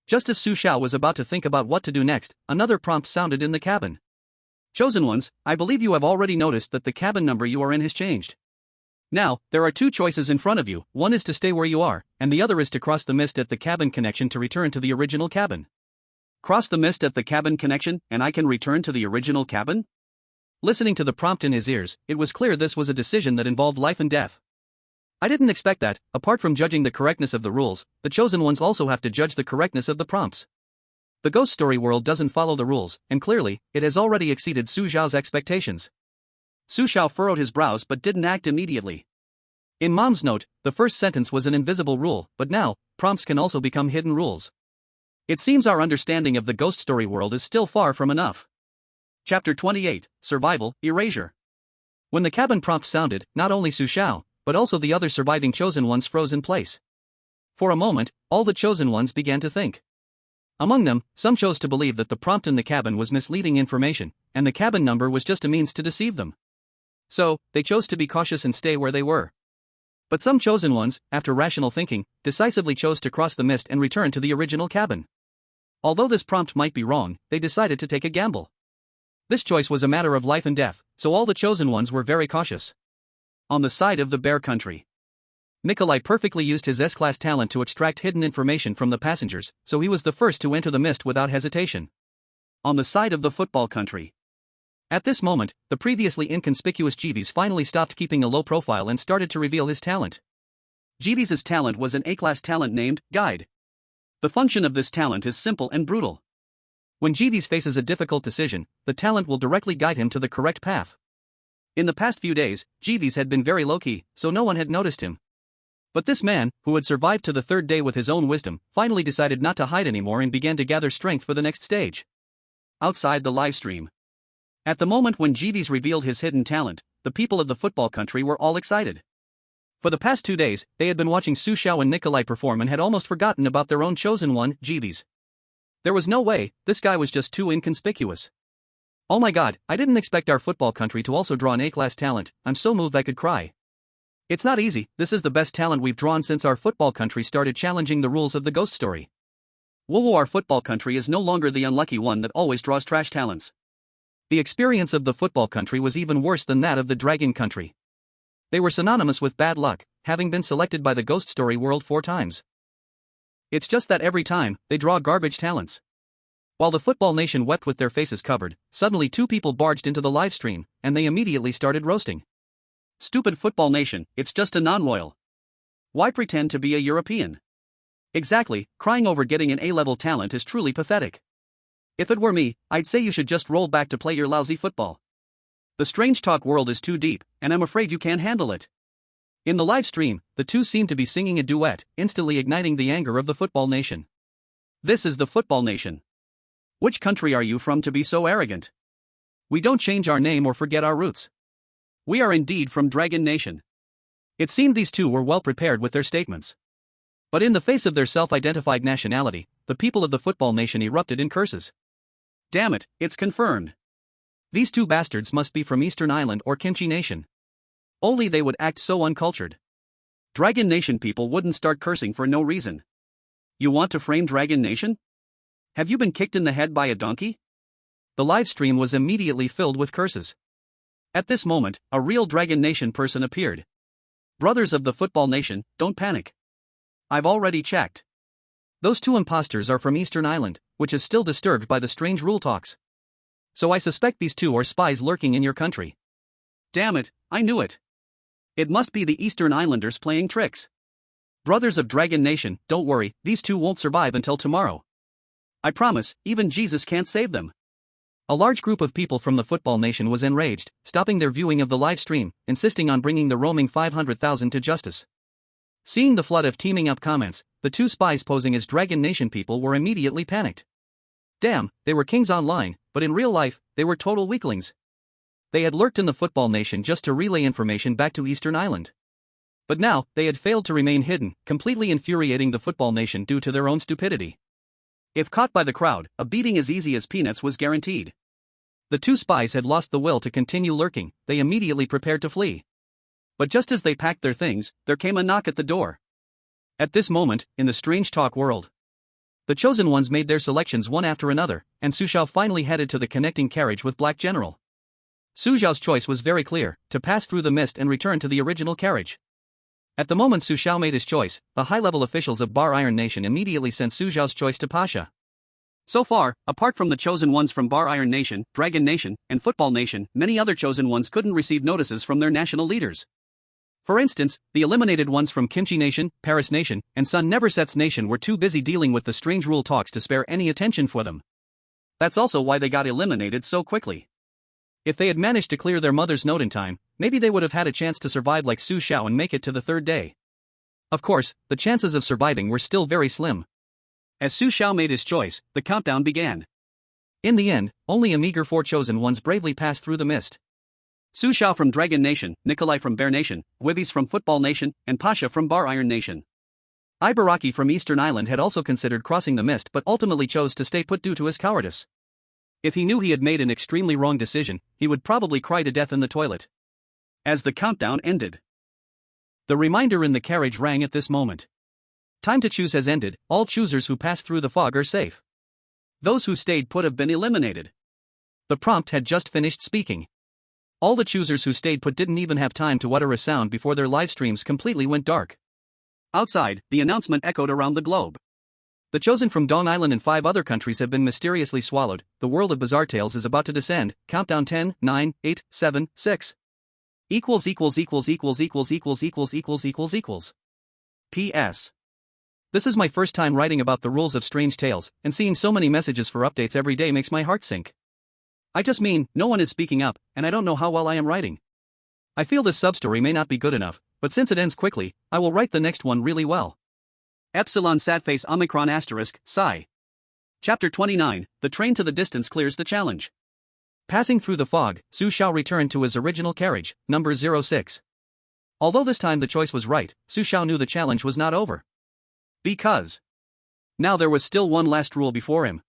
Just as Su Xiao was about to think about what to do next, another prompt sounded in the cabin. Chosen ones, I believe you have already noticed that the cabin number you are in has changed. Now, there are two choices in front of you, one is to stay where you are, and the other is to cross the mist at the cabin connection to return to the original cabin. Cross the mist at the cabin connection, and I can return to the original cabin? Listening to the prompt in his ears, it was clear this was a decision that involved life and death. I didn't expect that. Apart from judging the correctness of the rules, the chosen ones also have to judge the correctness of the prompts. The ghost story world doesn't follow the rules, and clearly, it has already exceeded Su Xiao's expectations. Su Xiao furrowed his brows but didn't act immediately. In Mom's note, the first sentence was an invisible rule, but now, prompts can also become hidden rules. It seems our understanding of the ghost story world is still far from enough. Chapter 28, Survival, Erasure. When the cabin prompt sounded, not only Su Xiao, but also the other surviving chosen ones froze in place. For a moment, all the chosen ones began to think. Among them, some chose to believe that the prompt in the cabin was misleading information, and the cabin number was just a means to deceive them. So, they chose to be cautious and stay where they were. But some chosen ones, after rational thinking, decisively chose to cross the mist and return to the original cabin. Although this prompt might be wrong, they decided to take a gamble. This choice was a matter of life and death, so all the chosen ones were very cautious. On the side of the bear country, Nikolai perfectly used his S-class talent to extract hidden information from the passengers, so he was the first to enter the mist without hesitation. On the side of the football country, at this moment, the previously inconspicuous Jeeves finally stopped keeping a low profile and started to reveal his talent. Jeeves' talent was an A-class talent named Guide. The function of this talent is simple and brutal. When Jeeves faces a difficult decision, the talent will directly guide him to the correct path. In the past few days, Jeeves had been very low-key, so no one had noticed him. But this man, who had survived to the third day with his own wisdom, finally decided not to hide anymore and began to gather strength for the next stage. Outside the live stream. At the moment when Jeeves revealed his hidden talent, the people of the football country were all excited. For the past 2 days, they had been watching Su Xiao and Nikolai perform and had almost forgotten about their own chosen one, Jeeves. There was no way, this guy was just too inconspicuous. Oh my god, I didn't expect our football country to also draw an A-class talent, I'm so moved I could cry. It's not easy, this is the best talent we've drawn since our football country started challenging the rules of the ghost story. Whoa, our football country is no longer the unlucky one that always draws trash talents. The experience of the football country was even worse than that of the dragon country. They were synonymous with bad luck, having been selected by the ghost story world 4 times. It's just that every time, they draw garbage talents. While the football nation wept with their faces covered, suddenly 2 people barged into the live stream, and they immediately started roasting. Stupid football nation, it's just a non-royal. Why pretend to be a European? Exactly, crying over getting an A-level talent is truly pathetic. If it were me, I'd say you should just roll back to play your lousy football. The strange talk world is too deep, and I'm afraid you can't handle it. In the live stream, the two seemed to be singing a duet, instantly igniting the anger of the football nation. This is the football nation. Which country are you from to be so arrogant? We don't change our name or forget our roots. We are indeed from Dragon Nation. It seemed these two were well prepared with their statements. But in the face of their self-identified nationality, the people of the football nation erupted in curses. Damn it, it's confirmed. These 2 bastards must be from Eastern Island or Kimchi Nation. Only they would act so uncultured. Dragon Nation people wouldn't start cursing for no reason. You want to frame Dragon Nation? Have you been kicked in the head by a donkey? The live stream was immediately filled with curses. At this moment, a real Dragon Nation person appeared. Brothers of the football nation, don't panic. I've already checked. Those 2 imposters are from Eastern Island, which is still disturbed by the strange rule talks. So I suspect these 2 are spies lurking in your country. Damn it, I knew it. It must be the Eastern Islanders playing tricks. Brothers of Dragon Nation, don't worry, these 2 won't survive until tomorrow. I promise, even Jesus can't save them. A large group of people from the football nation was enraged, stopping their viewing of the live stream, insisting on bringing the roaming 500,000 to justice. Seeing the flood of teaming up comments, the 2 spies posing as Dragon Nation people were immediately panicked. Damn, they were kings online, but in real life, they were total weaklings. They had lurked in the football nation just to relay information back to Eastern Island. But now, they had failed to remain hidden, completely infuriating the football nation due to their own stupidity. If caught by the crowd, a beating as easy as peanuts was guaranteed. The two spies had lost the will to continue lurking, they immediately prepared to flee. But just as they packed their things, there came a knock at the door. At this moment, in the strange talk world, the chosen ones made their selections one after another, and Su Xiao finally headed to the connecting carriage with Black General. Su Xiao's choice was very clear, to pass through the mist and return to the original carriage. At the moment Su Xiao made his choice, the high-level officials of Bar Iron Nation immediately sent Su Xiao's choice to Pasha. So far, apart from the chosen ones from Bar Iron Nation, Dragon Nation, and Football Nation, many other chosen ones couldn't receive notices from their national leaders. For instance, the eliminated ones from Kimchi Nation, Paris Nation, and Sun Never Sets Nation were too busy dealing with the strange rule talks to spare any attention for them. That's also why they got eliminated so quickly. If they had managed to clear their mother's note in time, maybe they would have had a chance to survive like Su Xiao and make it to the third day. Of course, the chances of surviving were still very slim. As Su Xiao made his choice, the countdown began. In the end, only a meager 4 chosen ones bravely passed through the mist. Su Xiao from Dragon Nation, Nikolai from Bear Nation, Wivis from Football Nation, and Pasha from Bar Iron Nation. Ibaraki from Eastern Island had also considered crossing the mist but ultimately chose to stay put due to his cowardice. If he knew he had made an extremely wrong decision, he would probably cry to death in the toilet. As the countdown ended, the reminder in the carriage rang at this moment. Time to choose has ended, all choosers who pass through the fog are safe. Those who stayed put have been eliminated. The prompt had just finished speaking. All the choosers who stayed put didn't even have time to utter a sound before their live streams completely went dark. Outside, the announcement echoed around the globe. The chosen from Dong Island and 5 other countries have been mysteriously swallowed, the world of Bizarre Tales is about to descend, countdown 10, 9, 8, 7, 6. P.S. This is my first time writing about the rules of Strange Tales, and seeing so many messages for updates every day makes my heart sink. I just mean, no one is speaking up, and I don't know how well I am writing. I feel this substory may not be good enough, but since it ends quickly, I will write the next one really well. Epsilon Sadface Omicron Asterisk, Psi. Chapter 29, The Train to the Distance Clears the Challenge. Passing through the fog, Su Xiao returned to his original carriage, number 06. Although this time the choice was right, Su Xiao knew the challenge was not over. Because now there was still one last rule before him.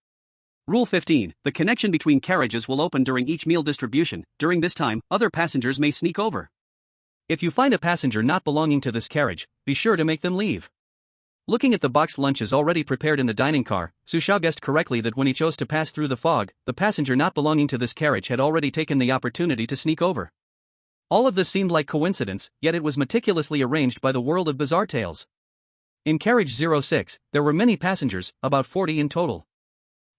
Rule 15, the connection between carriages will open during each meal distribution. During this time, other passengers may sneak over. If you find a passenger not belonging to this carriage, be sure to make them leave. Looking at the boxed lunches already prepared in the dining car, Su Xiao guessed correctly that when he chose to pass through the fog, the passenger not belonging to this carriage had already taken the opportunity to sneak over. All of this seemed like coincidence, yet it was meticulously arranged by the world of Bizarre Tales. In carriage 06, there were many passengers, about 40 in total.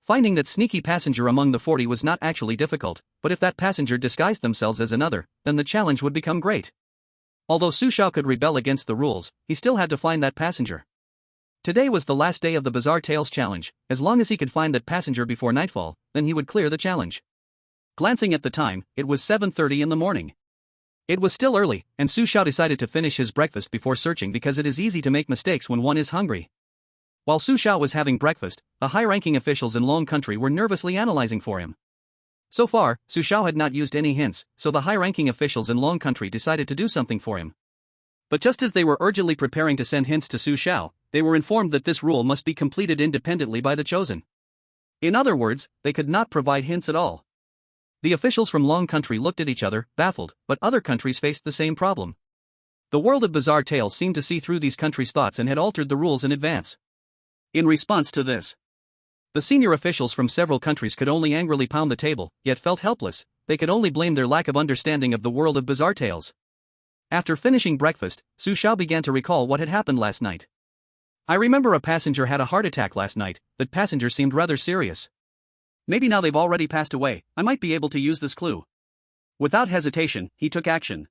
Finding that sneaky passenger among the 40 was not actually difficult, but if that passenger disguised themselves as another, then the challenge would become great. Although Su Xiao could rebel against the rules, he still had to find that passenger. Today was the last day of the Bizarre Tales challenge. As long as he could find that passenger before nightfall, then he would clear the challenge. Glancing at the time, it was 7:30 in the morning. It was still early, and Su Xiao decided to finish his breakfast before searching because it is easy to make mistakes when one is hungry. While Su Xiao was having breakfast, the high-ranking officials in Long Country were nervously analyzing for him. So far, Su Xiao had not used any hints, so the high-ranking officials in Long Country decided to do something for him. But just as they were urgently preparing to send hints to Su Xiao, they were informed that this rule must be completed independently by the chosen. In other words, they could not provide hints at all. The officials from Long Country looked at each other, baffled, but other countries faced the same problem. The world of Bizarre Tales seemed to see through these countries' thoughts and had altered the rules in advance. In response to this, the senior officials from several countries could only angrily pound the table, yet felt helpless. They could only blame their lack of understanding of the world of Bizarre Tales. After finishing breakfast, Su Xiao began to recall what had happened last night. I remember a passenger had a heart attack last night. That passenger seemed rather serious. Maybe now they've already passed away, I might be able to use this clue. Without hesitation, he took action.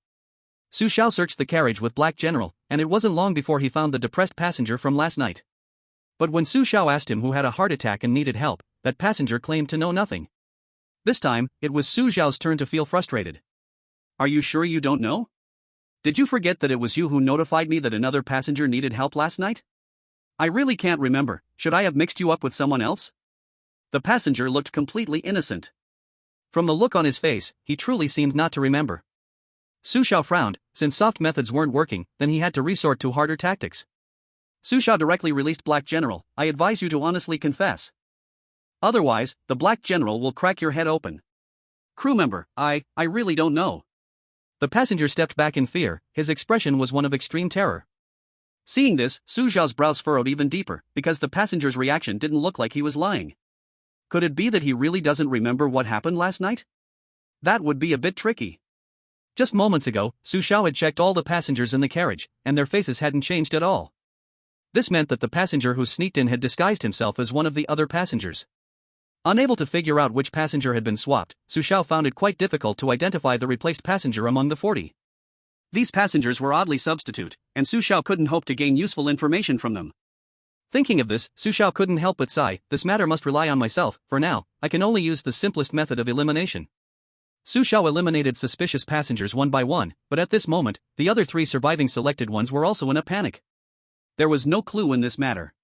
Su Xiao searched the carriage with Black General, and it wasn't long before he found the depressed passenger from last night. But when Su Xiao asked him who had a heart attack and needed help, that passenger claimed to know nothing. This time, it was Su Xiao's turn to feel frustrated. Are you sure you don't know? Did you forget that it was you who notified me that another passenger needed help last night? I really can't remember. Should I have mixed you up with someone else? The passenger looked completely innocent. From the look on his face, he truly seemed not to remember. Su Xiao frowned. Since soft methods weren't working, then he had to resort to harder tactics. Su Xiao directly released Black General. I advise you to honestly confess. Otherwise, the Black General will crack your head open. Crew member, I really don't know. The passenger stepped back in fear. His expression was one of extreme terror. Seeing this, Su Xiao's brows furrowed even deeper, because the passenger's reaction didn't look like he was lying. Could it be that he really doesn't remember what happened last night? That would be a bit tricky. Just moments ago, Su Xiao had checked all the passengers in the carriage, and their faces hadn't changed at all. This meant that the passenger who sneaked in had disguised himself as one of the other passengers. Unable to figure out which passenger had been swapped, Su Xiao found it quite difficult to identify the replaced passenger among the 40. These passengers were oddly substitute, and Su Xiao couldn't hope to gain useful information from them. Thinking of this, Su Xiao couldn't help but sigh. This matter must rely on myself. For now, I can only use the simplest method of elimination. Su Xiao eliminated suspicious passengers one by one, but at this moment, the other 3 surviving selected ones were also in a panic. There was no clue in this matter.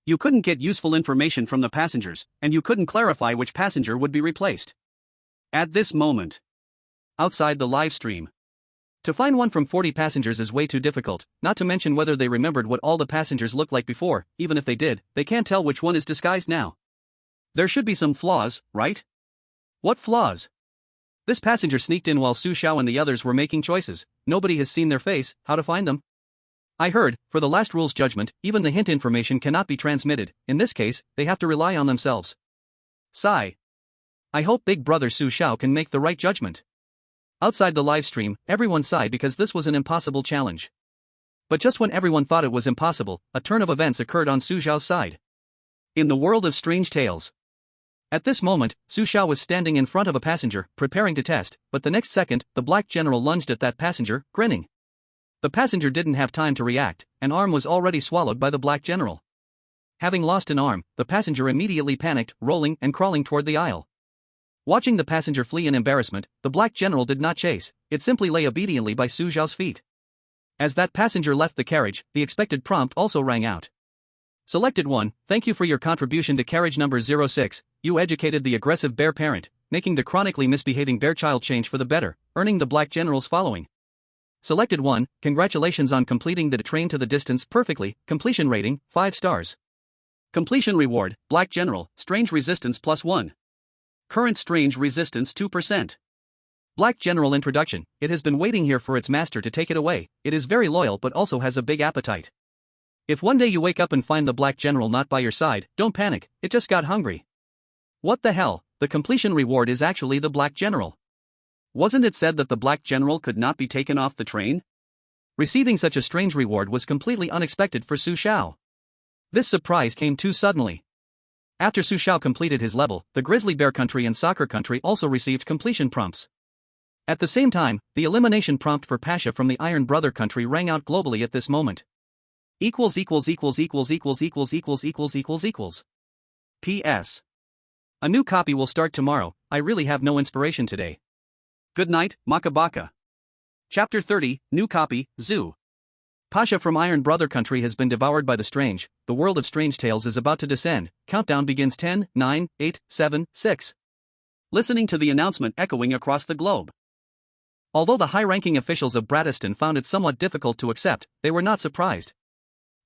You couldn't get useful information from the passengers, and you couldn't clarify which passenger would be replaced. At this moment, outside the live stream, to find one from 40 passengers is way too difficult, not to mention whether they remembered what all the passengers looked like before. Even if they did, they can't tell which one is disguised now. There should be some flaws, right? What flaws? This passenger sneaked in while Su Xiao and the others were making choices. Nobody has seen their face. How to find them? I heard, for the last rule's judgment, even the hint information cannot be transmitted. In this case, they have to rely on themselves. Sigh. I hope Big Brother Su Xiao can make the right judgment. Outside the live stream, everyone sighed because this was an impossible challenge. But just when everyone thought it was impossible, a turn of events occurred on Su Xiao's side. In the world of strange tales. At this moment, Su Xiao was standing in front of a passenger, preparing to test, but the next second, the Black General lunged at that passenger, grinning. The passenger didn't have time to react. An arm was already swallowed by the Black General. Having lost an arm, the passenger immediately panicked, rolling and crawling toward the aisle. Watching the passenger flee in embarrassment, the Black General did not chase. It simply lay obediently by Su Xiao's feet. As that passenger left the carriage, the expected prompt also rang out. Selected 1, thank you for your contribution to carriage number 06. You educated the aggressive bear parent, making the chronically misbehaving bear child change for the better, earning the Black General's following. Selected 1, congratulations on completing the train to the distance perfectly. Completion rating, 5 stars. Completion reward, Black General, strange resistance +1. Current strange resistance 2%. Black General introduction, it has been waiting here for its master to take it away. It is very loyal but also has a big appetite. If one day you wake up and find the Black General not by your side, don't panic, it just got hungry. What the hell, the completion reward is actually the Black General. Wasn't it said that the Black General could not be taken off the train? Receiving such a strange reward was completely unexpected for Su Xiao. This surprise came too suddenly. After Su Xiao completed his level, the Grizzly Bear Country and Soccer Country also received completion prompts. At the same time, the elimination prompt for Pasha from the Iron Brother Country rang out globally at this moment. P.S. A new copy will start tomorrow. I really have no inspiration today. Good night, Makabaka. Chapter 30, New Copy, Zoo. Pasha from Iron Brother Country has been devoured by the strange. The world of strange tales is about to descend. Countdown begins 10, 9, 8, 7, 6. Listening to the announcement echoing across the globe. Although the high-ranking officials of Bradiston found it somewhat difficult to accept, they were not surprised.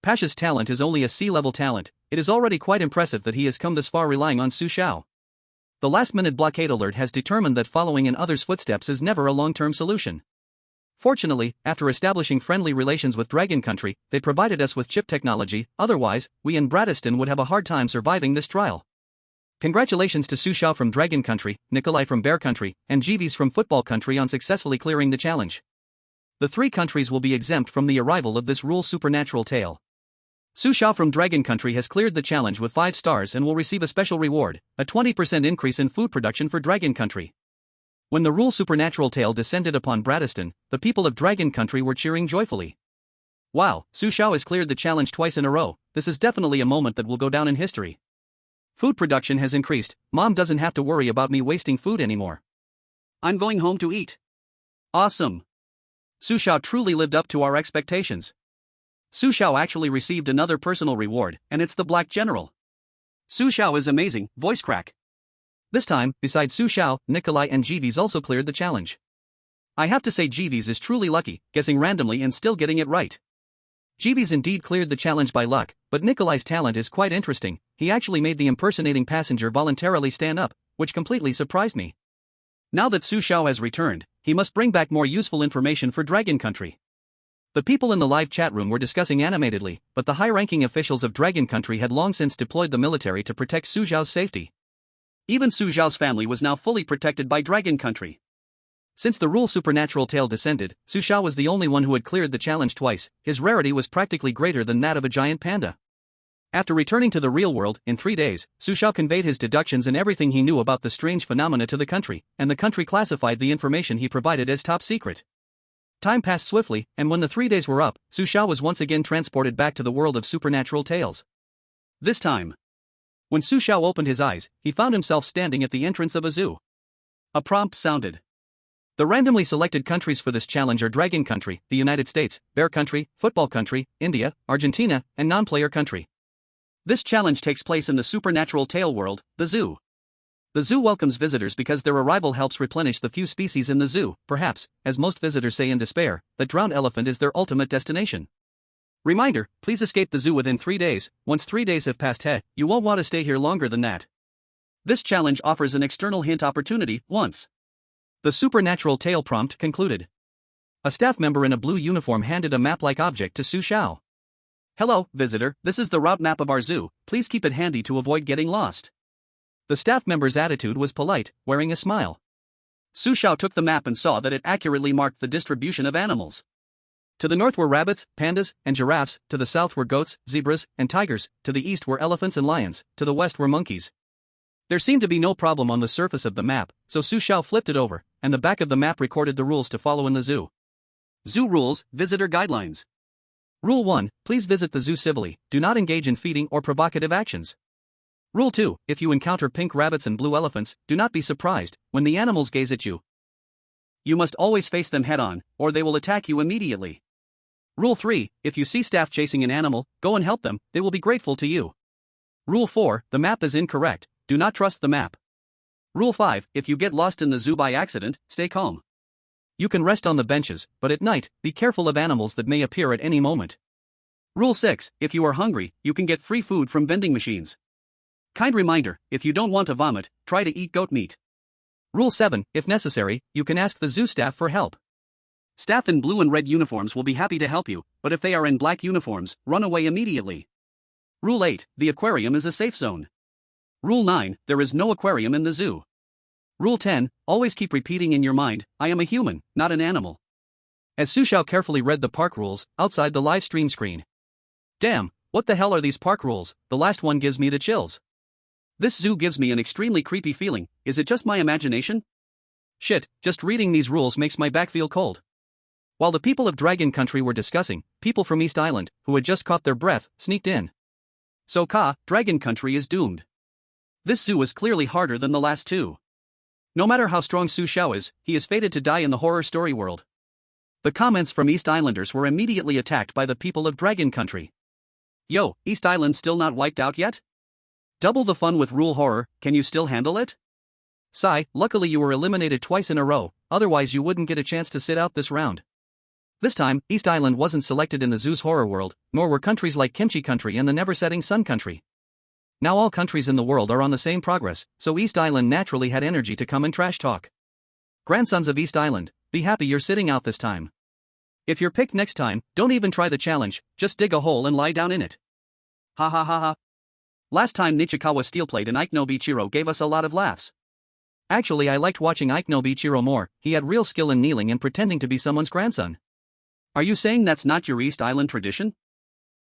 Pasha's talent is only a C-level talent. It is already quite impressive that he has come this far relying on Su Xiao. The last-minute blockade alert has determined that following in others' footsteps is never a long-term solution. Fortunately, after establishing friendly relations with Dragon Country, they provided us with chip technology. Otherwise, we in Bradiston would have a hard time surviving this trial. Congratulations to Su Xiao from Dragon Country, Nikolai from Bear Country, and Jeeves from Football Country on successfully clearing the challenge. The 3 countries will be exempt from the arrival of this rule supernatural tale. Su Xiao from Dragon Country has cleared the challenge with 5 stars and will receive a special reward, a 20% increase in food production for Dragon Country. When the rule supernatural tale descended upon Bradiston, the people of Dragon Country were cheering joyfully. Wow, Su Xiao has cleared the challenge twice in a row. This is definitely a moment that will go down in history. Food production has increased. Mom doesn't have to worry about me wasting food anymore. I'm going home to eat. Awesome. Su Xiao truly lived up to our expectations. Su Xiao actually received another personal reward, and it's the Black General. Su Xiao is amazing, voice crack. This time, besides Su Xiao, Nikolai and Jeeves also cleared the challenge. I have to say Jeeves is truly lucky, guessing randomly and still getting it right. Jeeves indeed cleared the challenge by luck, but Nikolai's talent is quite interesting. He actually made the impersonating passenger voluntarily stand up, which completely surprised me. Now that Su Xiao has returned, he must bring back more useful information for Dragon Country. The people in the live chat room were discussing animatedly, but the high-ranking officials of Dragon Country had long since deployed the military to protect Su Xiao's safety. Even Su Xiao's family was now fully protected by Dragon Country. Since the rule supernatural tale descended, Su Xiao was the only one who had cleared the challenge twice. His rarity was practically greater than that of a giant panda. After returning to the real world, in 3 days, Su Xiao conveyed his deductions and everything he knew about the strange phenomena to the country, and the country classified the information he provided as top secret. Time passed swiftly, and when the 3 days were up, Su Xiao was once again transported back to the world of supernatural tales. This time, when Su Xiao opened his eyes, he found himself standing at the entrance of a zoo. A prompt sounded. The randomly selected countries for this challenge are Dragon Country, the United States, Bear Country, Football Country, India, Argentina, and non-player country. This challenge takes place in the supernatural tale world, the zoo. The zoo welcomes visitors because their arrival helps replenish the few species in the zoo. Perhaps, as most visitors say in despair, the drowned elephant is their ultimate destination. Reminder, please escape the zoo within 3 days. Once 3 days have passed, you won't want to stay here longer than that. This challenge offers an external hint opportunity once. The supernatural tale prompt concluded. A staff member in a blue uniform handed a map-like object to Su Xiao. Hello, visitor, this is the route map of our zoo, please keep it handy to avoid getting lost. The staff member's attitude was polite, wearing a smile. Su Xiao took the map and saw that it accurately marked the distribution of animals. To the north were rabbits, pandas, and giraffes, to the south were goats, zebras, and tigers, to the east were elephants and lions, to the west were monkeys. There seemed to be no problem on the surface of the map, so Su Xiao flipped it over, and the back of the map recorded the rules to follow in the zoo. Zoo Rules, Visitor Guidelines. Rule 1, please visit the zoo civilly, do not engage in feeding or provocative actions. Rule 2, if you encounter pink rabbits and blue elephants, do not be surprised when the animals gaze at you. You must always face them head-on, or they will attack you immediately. Rule 3, if you see staff chasing an animal, go and help them, they will be grateful to you. Rule 4, the map is incorrect, do not trust the map. Rule 5, if you get lost in the zoo by accident, stay calm. You can rest on the benches, but at night, be careful of animals that may appear at any moment. Rule 6, if you are hungry, you can get free food from vending machines. Kind reminder, if you don't want to vomit, try to eat goat meat. Rule 7, if necessary, you can ask the zoo staff for help. Staff in blue and red uniforms will be happy to help you, but if they are in black uniforms, run away immediately. Rule 8, the aquarium is a safe zone. Rule 9, there is no aquarium in the zoo. Rule 10, always keep repeating in your mind, I am a human, not an animal. As Su Xiao carefully read the park rules, outside the live stream screen. Damn, what the hell are these park rules? The last one gives me the chills. This zoo gives me an extremely creepy feeling, is it just my imagination? Shit, just reading these rules makes my back feel cold. While the people of Dragon Country were discussing, people from East Island, who had just caught their breath, sneaked in. So Dragon Country is doomed. This zoo is clearly harder than the last two. No matter how strong Su Xiao is, he is fated to die in the horror story world. The comments from East Islanders were immediately attacked by the people of Dragon Country. Yo, East Island still not wiped out yet? Double the fun with rule horror, can you still handle it? Sigh, luckily you were eliminated twice in a row, otherwise you wouldn't get a chance to sit out this round. This time, East Island wasn't selected in the zoo's horror world, nor were countries like Kimchi Country and the never-setting Sun Country. Now all countries in the world are on the same progress, so East Island naturally had energy to come and trash talk. Grandsons of East Island, be happy you're sitting out this time. If you're picked next time, don't even try the challenge, just dig a hole and lie down in it. Ha ha ha ha. Last time Nichikawa Steelplate and Ike Nobichiro gave us a lot of laughs. Actually I liked watching Ike Nobichiro more, he had real skill in kneeling and pretending to be someone's grandson. Are you saying that's not your East Island tradition?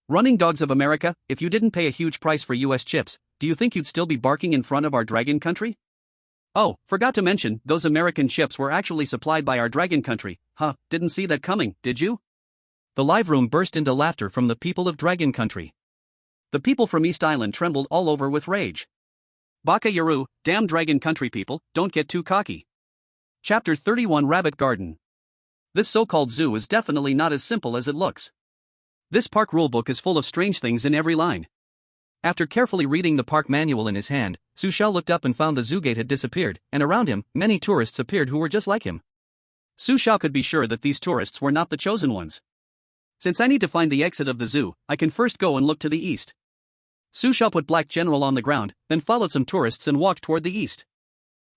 Running Dogs of America, if you didn't pay a huge price for US chips, do you think you'd still be barking in front of our Dragon Country? Oh, forgot to mention, those American chips were actually supplied by our Dragon Country. Didn't see that coming, did you? The live room burst into laughter from the people of Dragon Country. The people from East Island trembled all over with rage. Baka Yaru, damn Dragon Country people, don't get too cocky. Chapter 31 Rabbit Garden. This so-called zoo is definitely not as simple as it looks. This park rulebook is full of strange things in every line. After carefully reading the park manual in his hand, Su Xiao looked up and found the zoo gate had disappeared, and around him, many tourists appeared who were just like him. Su Xiao could be sure that these tourists were not the chosen ones. Since I need to find the exit of the zoo, I can first go and look to the east. Su Xiao put Black General on the ground, then followed some tourists and walked toward the east.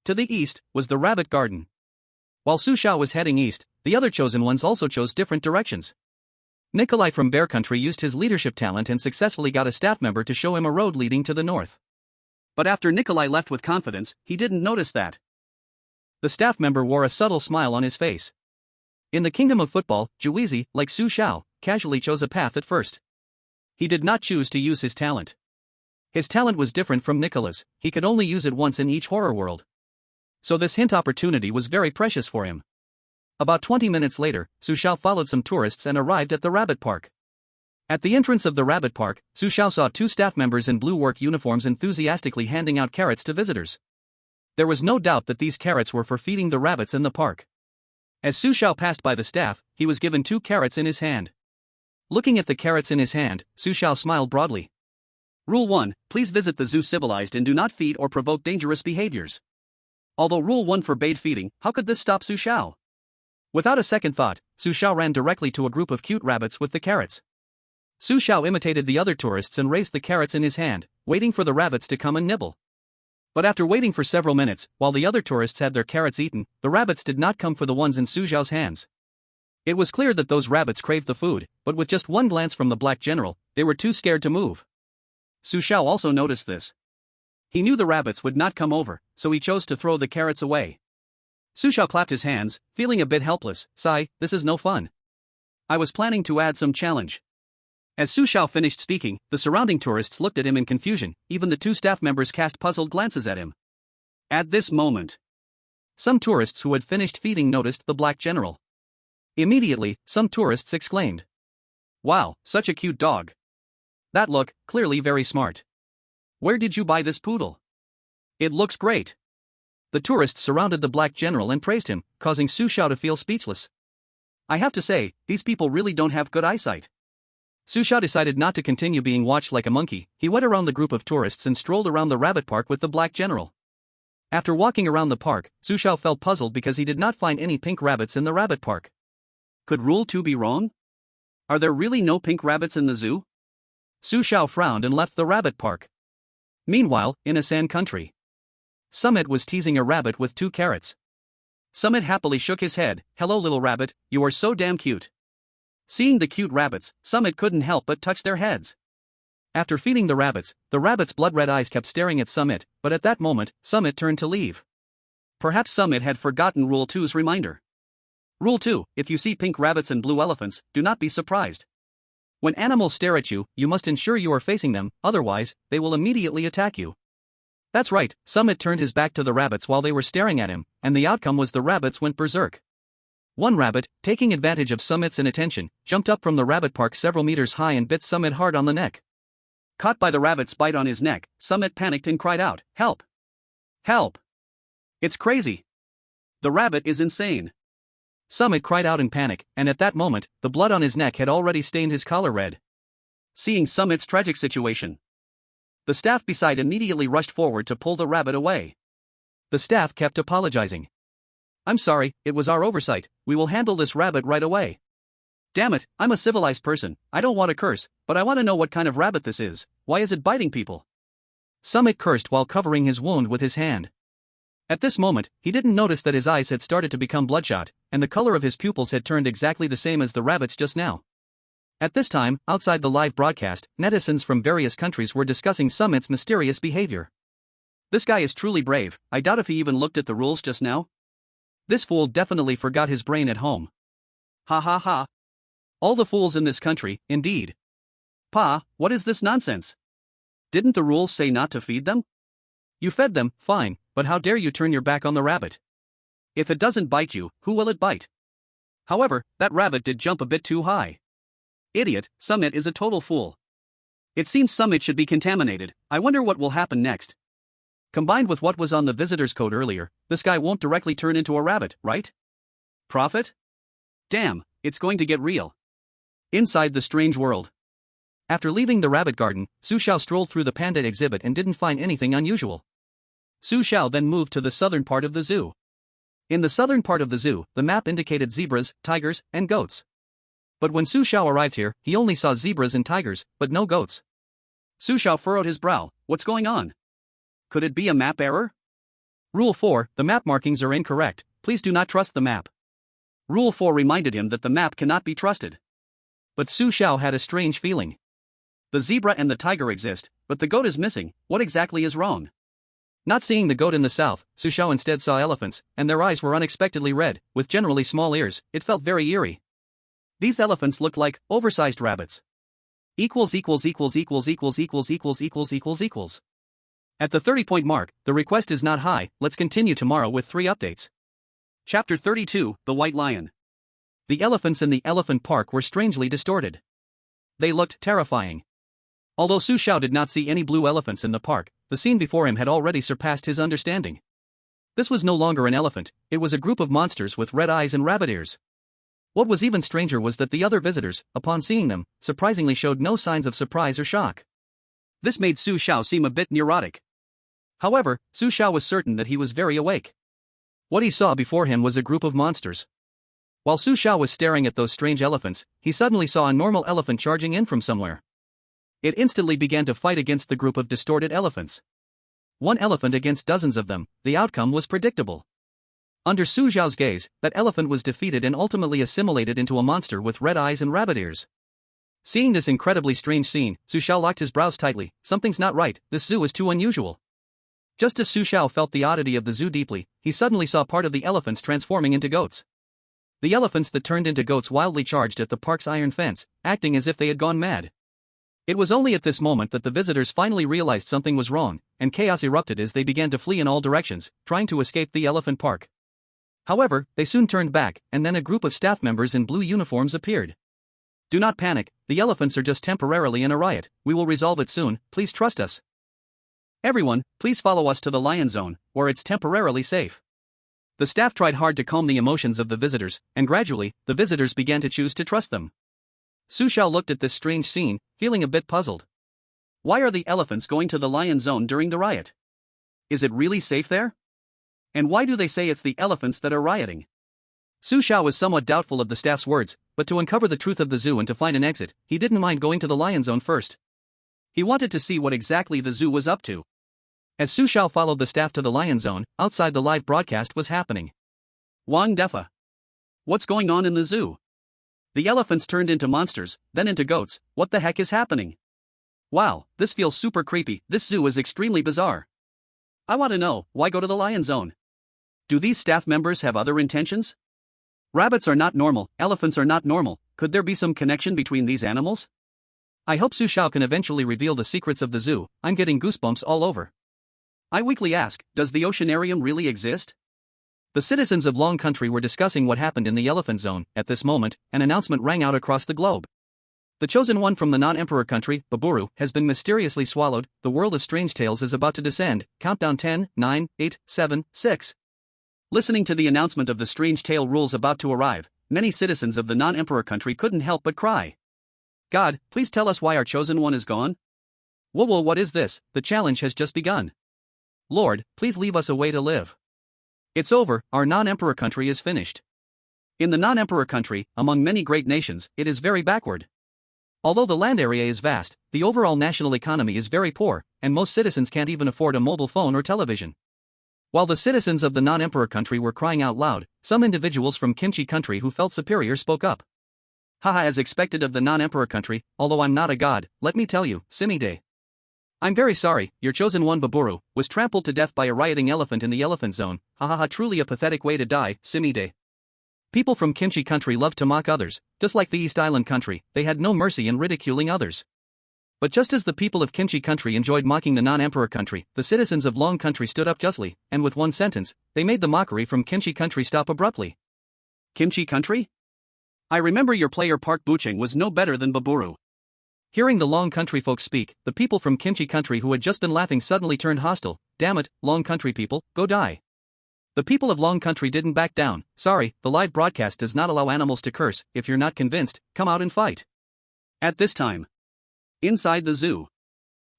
To the east was the rabbit garden. While Su Xiao was heading east, the other chosen ones also chose different directions. Nikolai from Bear Country used his leadership talent and successfully got a staff member to show him a road leading to the north. But after Nikolai left with confidence, he didn't notice that. The staff member wore a subtle smile on his face. In the kingdom of football, Juizi, like Su Xiao, casually chose a path at first. He did not choose to use his talent. His talent was different from Nikola's, he could only use it once in each horror world. So this hint opportunity was very precious for him. About 20 minutes later, Su Xiao followed some tourists and arrived at the rabbit park. At the entrance of the rabbit park, Su Xiao saw two staff members in blue work uniforms enthusiastically handing out carrots to visitors. There was no doubt that these carrots were for feeding the rabbits in the park. As Su Xiao passed by the staff, he was given 2 carrots in his hand. Looking at the carrots in his hand, Su Xiao smiled broadly. Rule 1, please visit the zoo civilized and do not feed or provoke dangerous behaviors. Although Rule 1 forbade feeding, how could this stop Su Xiao? Without a second thought, Su Xiao ran directly to a group of cute rabbits with the carrots. Su Xiao imitated the other tourists and raised the carrots in his hand, waiting for the rabbits to come and nibble. But after waiting for several minutes, while the other tourists had their carrots eaten, the rabbits did not come for the ones in Su Xiao's hands. It was clear that those rabbits craved the food, but with just one glance from the Black General, they were too scared to move. Su Xiao also noticed this. He knew the rabbits would not come over, so he chose to throw the carrots away. Su Xiao clapped his hands, feeling a bit helpless. Sigh, this is no fun. I was planning to add some challenge. As Su Xiao finished speaking, the surrounding tourists looked at him in confusion, even the 2 staff members cast puzzled glances at him. At this moment, some tourists who had finished feeding noticed the Black General. Immediately, some tourists exclaimed, "Wow, such a cute dog. That look, clearly very smart. Where did you buy this poodle? It looks great." The tourists surrounded the Black General and praised him, causing Su Xiao to feel speechless. I have to say, these people really don't have good eyesight. Su Xiao decided not to continue being watched like a monkey. He went around the group of tourists and strolled around the rabbit park with the Black General. After walking around the park, Su Xiao felt puzzled because he did not find any pink rabbits in the rabbit park. Could Rule 2 be wrong? Are there really no pink rabbits in the zoo? Su Xiao frowned and left the rabbit park. Meanwhile, in a sand country, Summit was teasing a rabbit with 2 carrots. Summit happily shook his head. Hello little rabbit, you are so damn cute. Seeing the cute rabbits, Summit couldn't help but touch their heads. After feeding the rabbits' blood-red eyes kept staring at Summit, but at that moment, Summit turned to leave. Perhaps Summit had forgotten Rule 2's reminder. Rule 2, if you see pink rabbits and blue elephants, do not be surprised. When animals stare at you, you must ensure you are facing them, otherwise, they will immediately attack you. That's right, Summit turned his back to the rabbits while they were staring at him, and the outcome was the rabbits went berserk. One rabbit, taking advantage of Summit's inattention, jumped up from the rabbit park several meters high and bit Summit hard on the neck. Caught by the rabbit's bite on his neck, Summit panicked and cried out, "Help! Help! It's crazy! The rabbit is insane!" Summit cried out in panic, and at that moment, the blood on his neck had already stained his collar red. Seeing Summit's tragic situation, the staff beside immediately rushed forward to pull the rabbit away. The staff kept apologizing. I'm sorry, it was our oversight, we will handle this rabbit right away. Damn it, I'm a civilized person, I don't want to curse, but I want to know what kind of rabbit this is, why is it biting people? Summit cursed while covering his wound with his hand. At this moment, he didn't notice that his eyes had started to become bloodshot, and the color of his pupils had turned exactly the same as the rabbit's just now. At this time, outside the live broadcast, netizens from various countries were discussing Summit's mysterious behavior. This guy is truly brave, I doubt if he even looked at the rules just now. This fool definitely forgot his brain at home. Ha ha ha. All the fools in this country, indeed. Pa, what is this nonsense? Didn't the rules say not to feed them? You fed them, fine, but how dare you turn your back on the rabbit? If it doesn't bite you, who will it bite? However, that rabbit did jump a bit too high. Idiot, Summit is a total fool. It seems Summit should be contaminated, I wonder what will happen next. Combined with what was on the visitor's code earlier, this guy won't directly turn into a rabbit, right? Profit? Damn, it's going to get real. Inside the strange world. After leaving the rabbit garden, Su Xiao strolled through the panda exhibit and didn't find anything unusual. Su Xiao then moved to the southern part of the zoo. In the southern part of the zoo, the map indicated zebras, tigers, and goats. But when Su Xiao arrived here, he only saw zebras and tigers, but no goats. Su Xiao furrowed his brow. What's going on? Could it be a map error? Rule 4, the map markings are incorrect, please do not trust the map. Rule 4 reminded him that the map cannot be trusted. But Su Xiao had a strange feeling. The zebra and the tiger exist, but the goat is missing. What exactly is wrong? Not seeing the goat in the south, Su Xiao instead saw elephants, and their eyes were unexpectedly red, with generally small ears. It felt very eerie. These elephants looked like oversized rabbits. At the 30-point mark, the request is not high. Let's continue tomorrow with 3 updates. Chapter 32, The White Lion. The elephants in the elephant park were strangely distorted. They looked terrifying. Although Su Xiao did not see any blue elephants in the park, the scene before him had already surpassed his understanding. This was no longer an elephant, it was a group of monsters with red eyes and rabbit ears. What was even stranger was that the other visitors, upon seeing them, surprisingly showed no signs of surprise or shock. This made Su Xiao seem a bit neurotic. However, Su Xiao was certain that he was very awake. What he saw before him was a group of monsters. While Su Xiao was staring at those strange elephants, he suddenly saw a normal elephant charging in from somewhere. It instantly began to fight against the group of distorted elephants. One elephant against dozens of them, the outcome was predictable. Under Su Xiao's gaze, that elephant was defeated and ultimately assimilated into a monster with red eyes and rabbit ears. Seeing this incredibly strange scene, Su Xiao locked his brows tightly. Something's not right, this zoo is too unusual. Just as Su Xiao felt the oddity of the zoo deeply, he suddenly saw part of the elephants transforming into goats. The elephants that turned into goats wildly charged at the park's iron fence, acting as if they had gone mad. It was only at this moment that the visitors finally realized something was wrong, and chaos erupted as they began to flee in all directions, trying to escape the elephant park. However, they soon turned back, and then a group of staff members in blue uniforms appeared. Do not panic, the elephants are just temporarily in a riot, we will resolve it soon, please trust us. Everyone, please follow us to the lion zone, where it's temporarily safe. The staff tried hard to calm the emotions of the visitors, and gradually, the visitors began to choose to trust them. Su Xiao looked at this strange scene, feeling a bit puzzled. Why are the elephants going to the lion zone during the riot? Is it really safe there? And why do they say it's the elephants that are rioting? Su Xiao was somewhat doubtful of the staff's words, but to uncover the truth of the zoo and to find an exit, he didn't mind going to the lion zone first. He wanted to see what exactly the zoo was up to. As Su Xiao followed the staff to the lion zone, outside the live broadcast was happening. Wang Defa. What's going on in the zoo? The elephants turned into monsters, then into goats. What the heck is happening? Wow, this feels super creepy. This zoo is extremely bizarre. I want to know, why go to the lion zone? Do these staff members have other intentions? Rabbits are not normal, elephants are not normal. Could there be some connection between these animals? I hope Su Xiao can eventually reveal the secrets of the zoo. I'm getting goosebumps all over. I weakly ask, does the oceanarium really exist? The citizens of Long Country were discussing what happened in the elephant zone. At this moment, an announcement rang out across the globe. The chosen one from the non-emperor country, Baburu, has been mysteriously swallowed. The world of strange tales is about to descend. Countdown 10, 9, 8, 7, 6. Listening to the announcement of the strange tale rules about to arrive, many citizens of the non-emperor country couldn't help but cry. God, please tell us why our chosen one is gone? Whoa, what is this? The challenge has just begun. Lord, please leave us a way to live. It's over, our non-emperor country is finished. In the non-emperor country, among many great nations, it is very backward. Although the land area is vast, the overall national economy is very poor, and most citizens can't even afford a mobile phone or television. While the citizens of the non-emperor country were crying out loud, some individuals from Kimchi country who felt superior spoke up. Haha, as expected of the non-emperor country, although I'm not a god, let me tell you, Simide. I'm very sorry, your chosen one Baburu was trampled to death by a rioting elephant in the elephant zone. Hahaha, truly a pathetic way to die, Simide. People from Kimchi country love to mock others, just like the East Island country, they had no mercy in ridiculing others. But just as the people of Kimchi country enjoyed mocking the non-emperor country, the citizens of Long country stood up justly, and with one sentence, they made the mockery from Kimchi country stop abruptly. Kimchi country? I remember your player Park Bucheng was no better than Baburu. Hearing the Long country folks speak, the people from Kimchi country who had just been laughing suddenly turned hostile. Damn it, Long country people, go die. The people of Long country didn't back down. Sorry, the live broadcast does not allow animals to curse. If you're not convinced, come out and fight. At this time, Inside the zoo.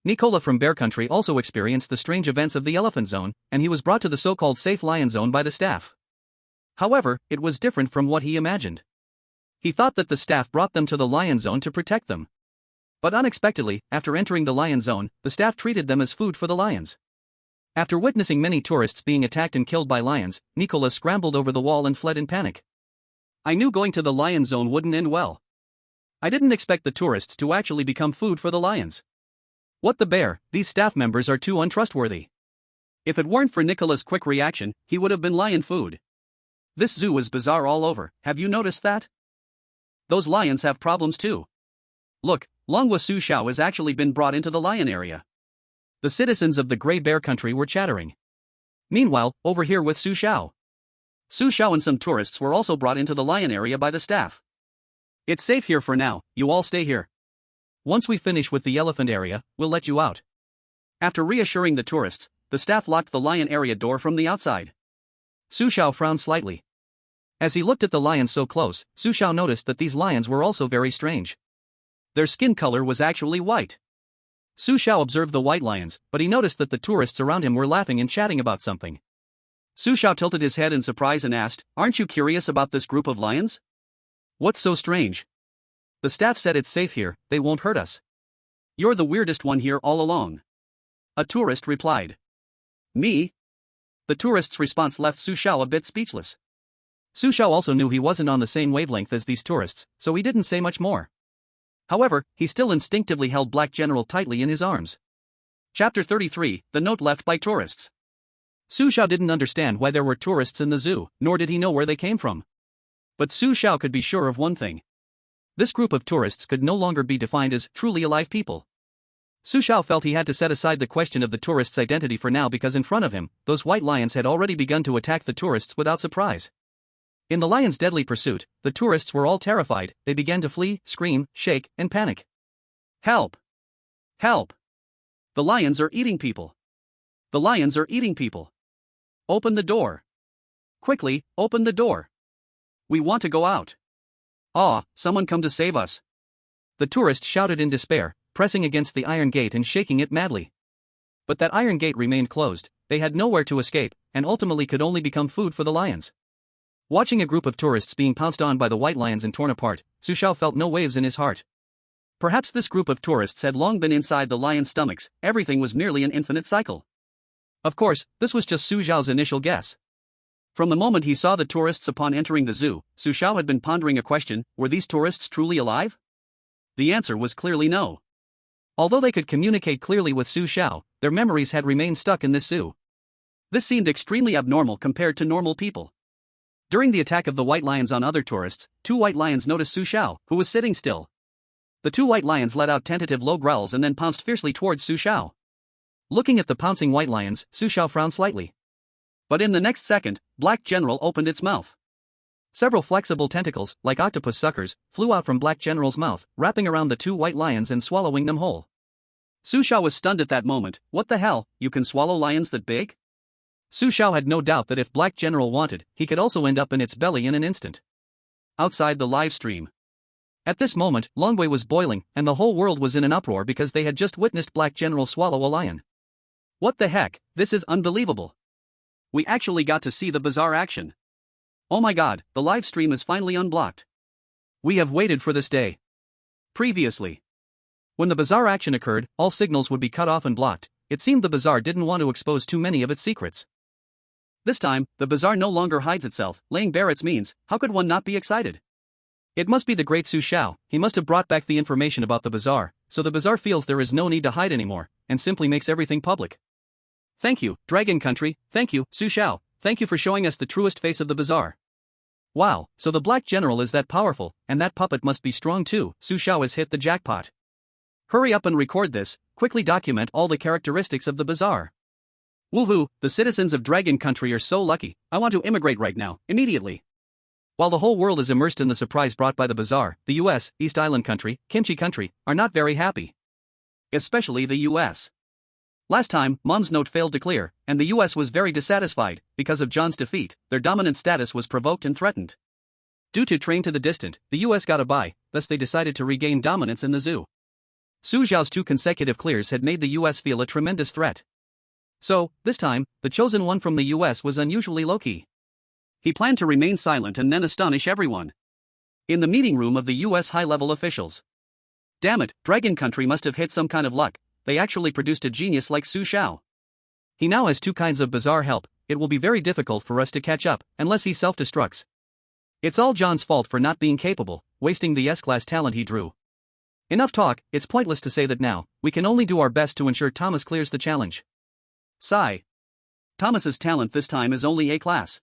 Nicola from Bear Country also experienced the strange events of the elephant zone, and he was brought to the so-called safe lion zone by the staff. However, it was different from what he imagined. He thought that the staff brought them to the lion zone to protect them. But unexpectedly, after entering the lion zone, the staff treated them as food for the lions. After witnessing many tourists being attacked and killed by lions, Nicola scrambled over the wall and fled in panic. I knew going to the lion zone wouldn't end well. I didn't expect the tourists to actually become food for the lions. What the bear, these staff members are too untrustworthy. If it weren't for Nicola's quick reaction, he would have been lion food. This zoo is bizarre all over, have you noticed that? Those lions have problems too. Look, Longwa Su Xiao has actually been brought into the lion area. The citizens of the Grey Bear Country were chattering. Meanwhile, over here with Su Xiao. Su Xiao and some tourists were also brought into the lion area by the staff. It's safe here for now, you all stay here. Once we finish with the elephant area, we'll let you out. After reassuring the tourists, the staff locked the lion area door from the outside. Su Xiao frowned slightly. As he looked at the lions so close, Su Xiao noticed that these lions were also very strange. Their skin color was actually white. Su Xiao observed the white lions, but he noticed that the tourists around him were laughing and chatting about something. Su Xiao tilted his head in surprise and asked, "Aren't you curious about this group of lions? What's so strange? The staff said it's safe here, they won't hurt us." "You're the weirdest one here all along," a tourist replied. "Me?" The tourist's response left Su Xiao a bit speechless. Su Xiao also knew he wasn't on the same wavelength as these tourists, so he didn't say much more. However, he still instinctively held Black General tightly in his arms. Chapter 33, The Note Left by Tourists. Su Xiao didn't understand why there were tourists in the zoo, nor did he know where they came from. But Su Xiao could be sure of one thing. This group of tourists could no longer be defined as truly alive people. Su Xiao felt he had to set aside the question of the tourists' identity for now because in front of him, those white lions had already begun to attack the tourists without surprise. In the lions' deadly pursuit, the tourists were all terrified, they began to flee, scream, shake, and panic. "Help! Help! The lions are eating people! The lions are eating people! Open the door! Quickly, open the door! We want to go out! Ah, someone come to save us!" The tourists shouted in despair, pressing against the iron gate and shaking it madly. But that iron gate remained closed, they had nowhere to escape, and ultimately could only become food for the lions. Watching a group of tourists being pounced on by the white lions and torn apart, Su Xiao felt no waves in his heart. Perhaps this group of tourists had long been inside the lions' stomachs, everything was merely an infinite cycle. Of course, this was just Su Xiao's initial guess. From the moment he saw the tourists upon entering the zoo, Su Xiao had been pondering a question: were these tourists truly alive? The answer was clearly no. Although they could communicate clearly with Su Xiao, their memories had remained stuck in this zoo. This seemed extremely abnormal compared to normal people. During the attack of the white lions on other tourists, two white lions noticed Su Xiao, who was sitting still. The two white lions let out tentative low growls and then pounced fiercely towards Su Xiao. Looking at the pouncing white lions, Su Xiao frowned slightly. But in the next second, Black General opened its mouth. Several flexible tentacles, like octopus suckers, flew out from Black General's mouth, wrapping around the two white lions and swallowing them whole. Su Xiao was stunned at that moment. "What the hell, you can swallow lions that big?" Su Xiao had no doubt that if Black General wanted, he could also end up in its belly in an instant. Outside the live stream. At this moment, Longwei was boiling, and the whole world was in an uproar because they had just witnessed Black General swallow a lion. What the heck, this is unbelievable. We actually got to see the bizarre action. Oh my god, the live stream is finally unblocked. We have waited for this day. Previously. When the bizarre action occurred, all signals would be cut off and blocked. It seemed the bazaar didn't want to expose too many of its secrets. This time, the bazaar no longer hides itself, laying bare its means. How could one not be excited? It must be the great Su Xiao, he must have brought back the information about the bazaar, so the bazaar feels there is no need to hide anymore, and simply makes everything public. Thank you, Dragon Country, thank you, Su Xiao, thank you for showing us the truest face of the bazaar. Wow, so the Black General is that powerful, and that puppet must be strong too. Su Xiao has hit the jackpot. Hurry up and record this, quickly document all the characteristics of the bazaar. Woohoo, the citizens of Dragon Country are so lucky, I want to immigrate right now, immediately. While the whole world is immersed in the surprise brought by the bazaar, the US, East Island Country, Kimchi Country, are not very happy. Especially the US. Last time, Mom's note failed to clear, and the US was very dissatisfied. Because of John's defeat, their dominant status was provoked and threatened. Due to train to the distant, the US got a bye, thus they decided to regain dominance in the zoo. Su Xiao's 2 consecutive clears had made the US feel a tremendous threat. So, this time, the chosen one from the US was unusually low-key. He planned to remain silent and then astonish everyone. In the meeting room of the US high-level officials. Damn it, Dragon Country must have hit some kind of luck, they actually produced a genius like Su Xiao. He now has 2 kinds of bizarre help, it will be very difficult for us to catch up, unless he self-destructs. It's all John's fault for not being capable, wasting the S-class talent he drew. Enough talk, it's pointless to say that now, we can only do our best to ensure Thomas clears the challenge. Sigh. Thomas's talent this time is only A-class.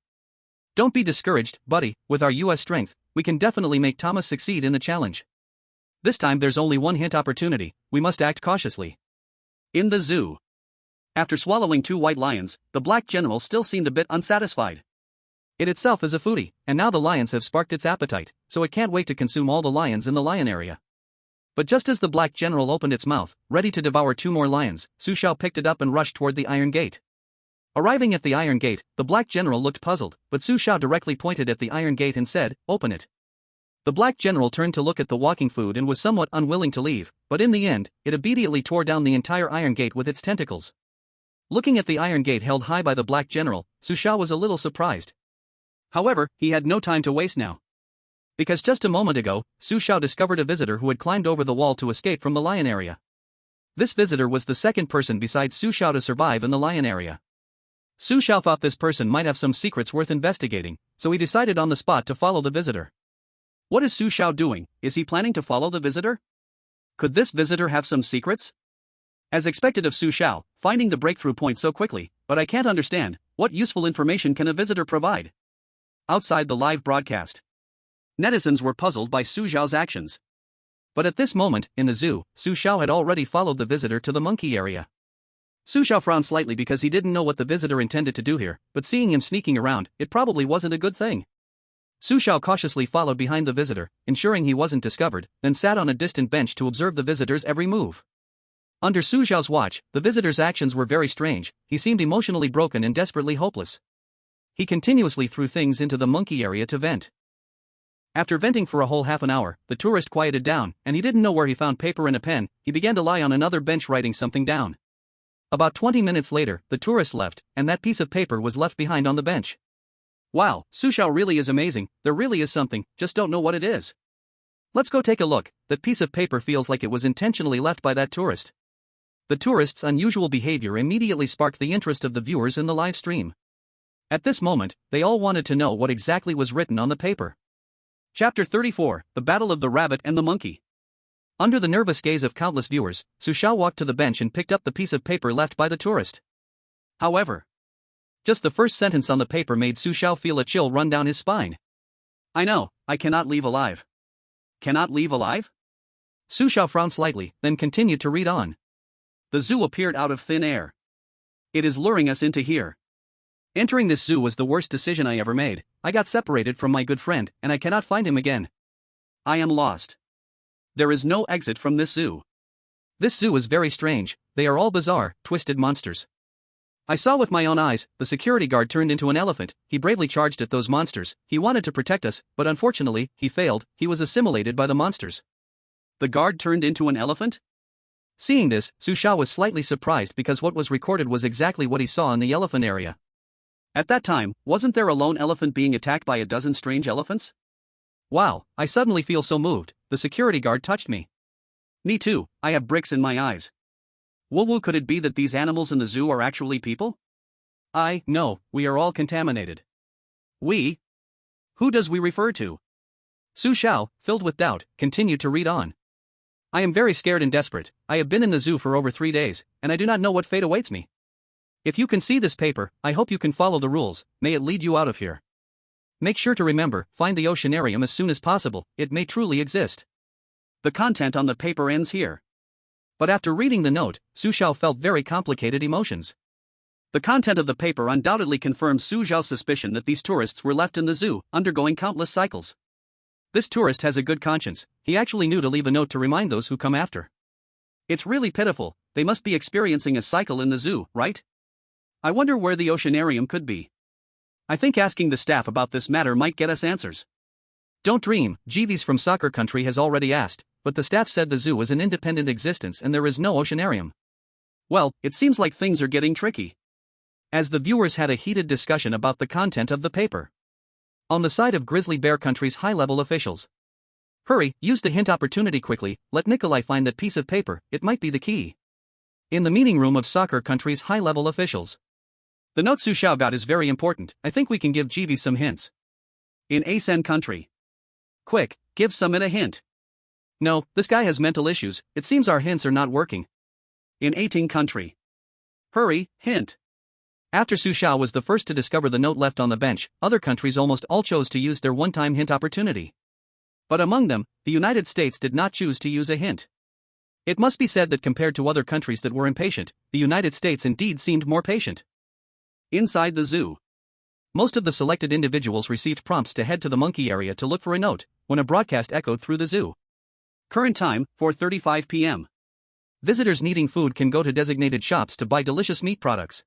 Don't be discouraged, buddy, with our US strength, we can definitely make Thomas succeed in the challenge. This time there's only one hint opportunity, we must act cautiously. In the zoo. After swallowing 2 white lions, the black general still seemed a bit unsatisfied. It itself is a foodie, and now the lions have sparked its appetite, so it can't wait to consume all the lions in the lion area. But just as the black general opened its mouth, ready to devour 2 more lions, Su Xiao picked it up and rushed toward the iron gate. Arriving at the iron gate, the black general looked puzzled, but Su Xiao directly pointed at the iron gate and said, "Open it." The black general turned to look at the walking food and was somewhat unwilling to leave, but in the end, it immediately tore down the entire iron gate with its tentacles. Looking at the iron gate held high by the black general, Su Xiao was a little surprised. However, he had no time to waste now. Because just a moment ago, Su Xiao discovered a visitor who had climbed over the wall to escape from the lion area. This visitor was the second person besides Su Xiao to survive in the lion area. Su Xiao thought this person might have some secrets worth investigating, so he decided on the spot to follow the visitor. What is Su Xiao doing? Is he planning to follow the visitor? Could this visitor have some secrets? As expected of Su Xiao, finding the breakthrough point so quickly, but I can't understand, what useful information can a visitor provide? Outside the live broadcast, netizens were puzzled by Su Xiao's actions. But at this moment, in the zoo, Su Xiao had already followed the visitor to the monkey area. Su Xiao frowned slightly because he didn't know what the visitor intended to do here, but seeing him sneaking around, it probably wasn't a good thing. Su Xiao cautiously followed behind the visitor, ensuring he wasn't discovered, then sat on a distant bench to observe the visitor's every move. Under Su Xiao's watch, the visitor's actions were very strange, he seemed emotionally broken and desperately hopeless. He continuously threw things into the monkey area to vent. After venting for a whole half an hour, the tourist quieted down, and he didn't know where he found paper and a pen, he began to lie on another bench writing something down. About 20 minutes later, the tourist left, and that piece of paper was left behind on the bench. Wow, Su Xiao really is amazing, there really is something, just don't know what it is. Let's go take a look, that piece of paper feels like it was intentionally left by that tourist. The tourist's unusual behavior immediately sparked the interest of the viewers in the live stream. At this moment, they all wanted to know what exactly was written on the paper. Chapter 34, The Battle of the Rabbit and the Monkey. Under the nervous gaze of countless viewers, Su Xiao walked to the bench and picked up the piece of paper left by the tourist. However, just the first sentence on the paper made Su Xiao feel a chill run down his spine. I know, I cannot leave alive. Cannot leave alive? Su Xiao frowned slightly, then continued to read on. The zoo appeared out of thin air. It is luring us into here. Entering this zoo was the worst decision I ever made. I got separated from my good friend, and I cannot find him again. I am lost. There is no exit from this zoo. This zoo is very strange, they are all bizarre, twisted monsters. I saw with my own eyes, the security guard turned into an elephant, he bravely charged at those monsters, he wanted to protect us, but unfortunately, he failed, he was assimilated by the monsters. The guard turned into an elephant? Seeing this, Su Xiao was slightly surprised because what was recorded was exactly what he saw in the elephant area. At that time, wasn't there a lone elephant being attacked by a dozen strange elephants? Wow, I suddenly feel so moved, the security guard touched me. Me too, I have bricks in my eyes. Woo-woo, could it be that these animals in the zoo are actually people? No, we are all contaminated. We? Who does we refer to? Su Xiao, filled with doubt, continued to read on. I am very scared and desperate, I have been in the zoo for over 3 days, and I do not know what fate awaits me. If you can see this paper, I hope you can follow the rules, may it lead you out of here. Make sure to remember, find the oceanarium as soon as possible, it may truly exist. The content on the paper ends here. But after reading the note, Su Xiao felt very complicated emotions. The content of the paper undoubtedly confirmed Su Xiao's suspicion that these tourists were left in the zoo, undergoing countless cycles. This tourist has a good conscience, he actually knew to leave a note to remind those who come after. It's really pitiful, they must be experiencing a cycle in the zoo, right? I wonder where the oceanarium could be. I think asking the staff about this matter might get us answers. Don't dream, Jeeves from Soccer Country has already asked, but the staff said the zoo is an independent existence and there is no oceanarium. Well, it seems like things are getting tricky. As the viewers had a heated discussion about the content of the paper. On the side of Grizzly Bear Country's high-level officials. Hurry, use the hint opportunity quickly, let Nikolai find that piece of paper, it might be the key. In the meeting room of Soccer Country's high-level officials. The note Su Xiao got is very important, I think we can give Jeeves some hints. In Asen Country. Quick, give Summit a hint. No, this guy has mental issues, it seems our hints are not working. In 18 Country. Hurry, hint. After Su Xiao was the first to discover the note left on the bench, other countries almost all chose to use their one-time hint opportunity. But among them, the United States did not choose to use a hint. It must be said that compared to other countries that were impatient, the United States indeed seemed more patient. Inside the zoo. Most of the selected individuals received prompts to head to the monkey area to look for a note, when a broadcast echoed through the zoo. Current time, 4:35 p.m. Visitors needing food can go to designated shops to buy delicious meat products.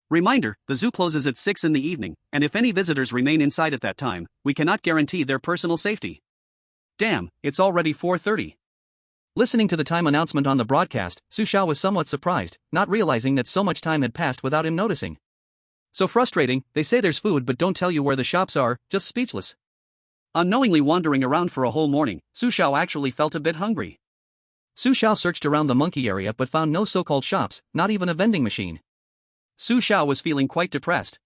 Reminder, the zoo closes at 6 in the evening, and if any visitors remain inside at that time, we cannot guarantee their personal safety. Damn, it's already 4:30. Listening to the time announcement on the broadcast, Su Xiao was somewhat surprised, not realizing that so much time had passed without him noticing. So frustrating, they say there's food but don't tell you where the shops are, just speechless. Unknowingly wandering around for a whole morning, Su Xiao actually felt a bit hungry. Su Xiao searched around the monkey area but found no so-called shops, not even a vending machine. Su Xiao was feeling quite depressed.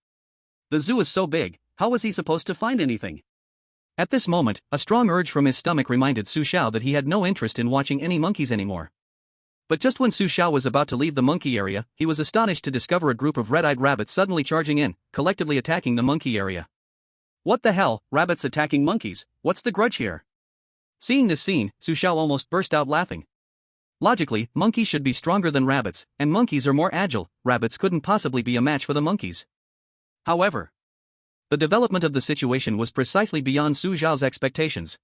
The zoo is so big, how was he supposed to find anything? At this moment, a strong urge from his stomach reminded Su Xiao that he had no interest in watching any monkeys anymore. But just when Su Xiao was about to leave the monkey area, he was astonished to discover a group of red-eyed rabbits suddenly charging in, collectively attacking the monkey area. What the hell, rabbits attacking monkeys, what's the grudge here? Seeing this scene, Su Xiao almost burst out laughing. Logically, monkeys should be stronger than rabbits, and monkeys are more agile, rabbits couldn't possibly be a match for the monkeys. However, the development of the situation was precisely beyond Su Xiao's expectations.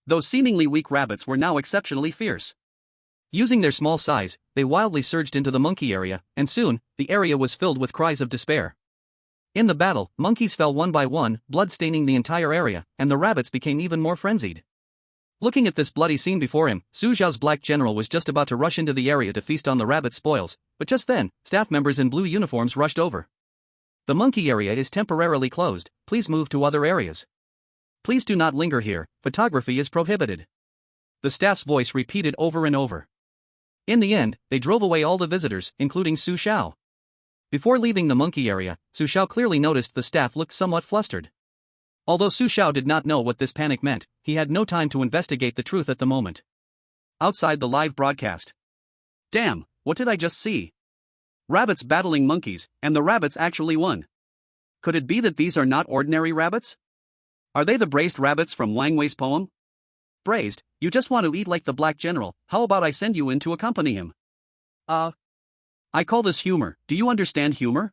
Those seemingly weak rabbits were now exceptionally fierce. Using their small size, they wildly surged into the monkey area, and soon, the area was filled with cries of despair. In the battle, monkeys fell one by one, blood staining the entire area, and the rabbits became even more frenzied. Looking at this bloody scene before him, Su Xiao's black general was just about to rush into the area to feast on the rabbit spoils, but just then, staff members in blue uniforms rushed over. The monkey area is temporarily closed, please move to other areas. Please do not linger here, photography is prohibited. The staff's voice repeated over and over. In the end, they drove away all the visitors, including Su Xiao. Before leaving the monkey area, Su Xiao clearly noticed the staff looked somewhat flustered. Although Su Xiao did not know what this panic meant, he had no time to investigate the truth at the moment. Outside the live broadcast. Damn, what did I just see? Rabbits battling monkeys, and the rabbits actually won. Could it be that these are not ordinary rabbits? Are they the braised rabbits from Wang Wei's poem? Braised, you just want to eat like the Black General, how about I send you in to accompany him? I call this humor, do you understand humor?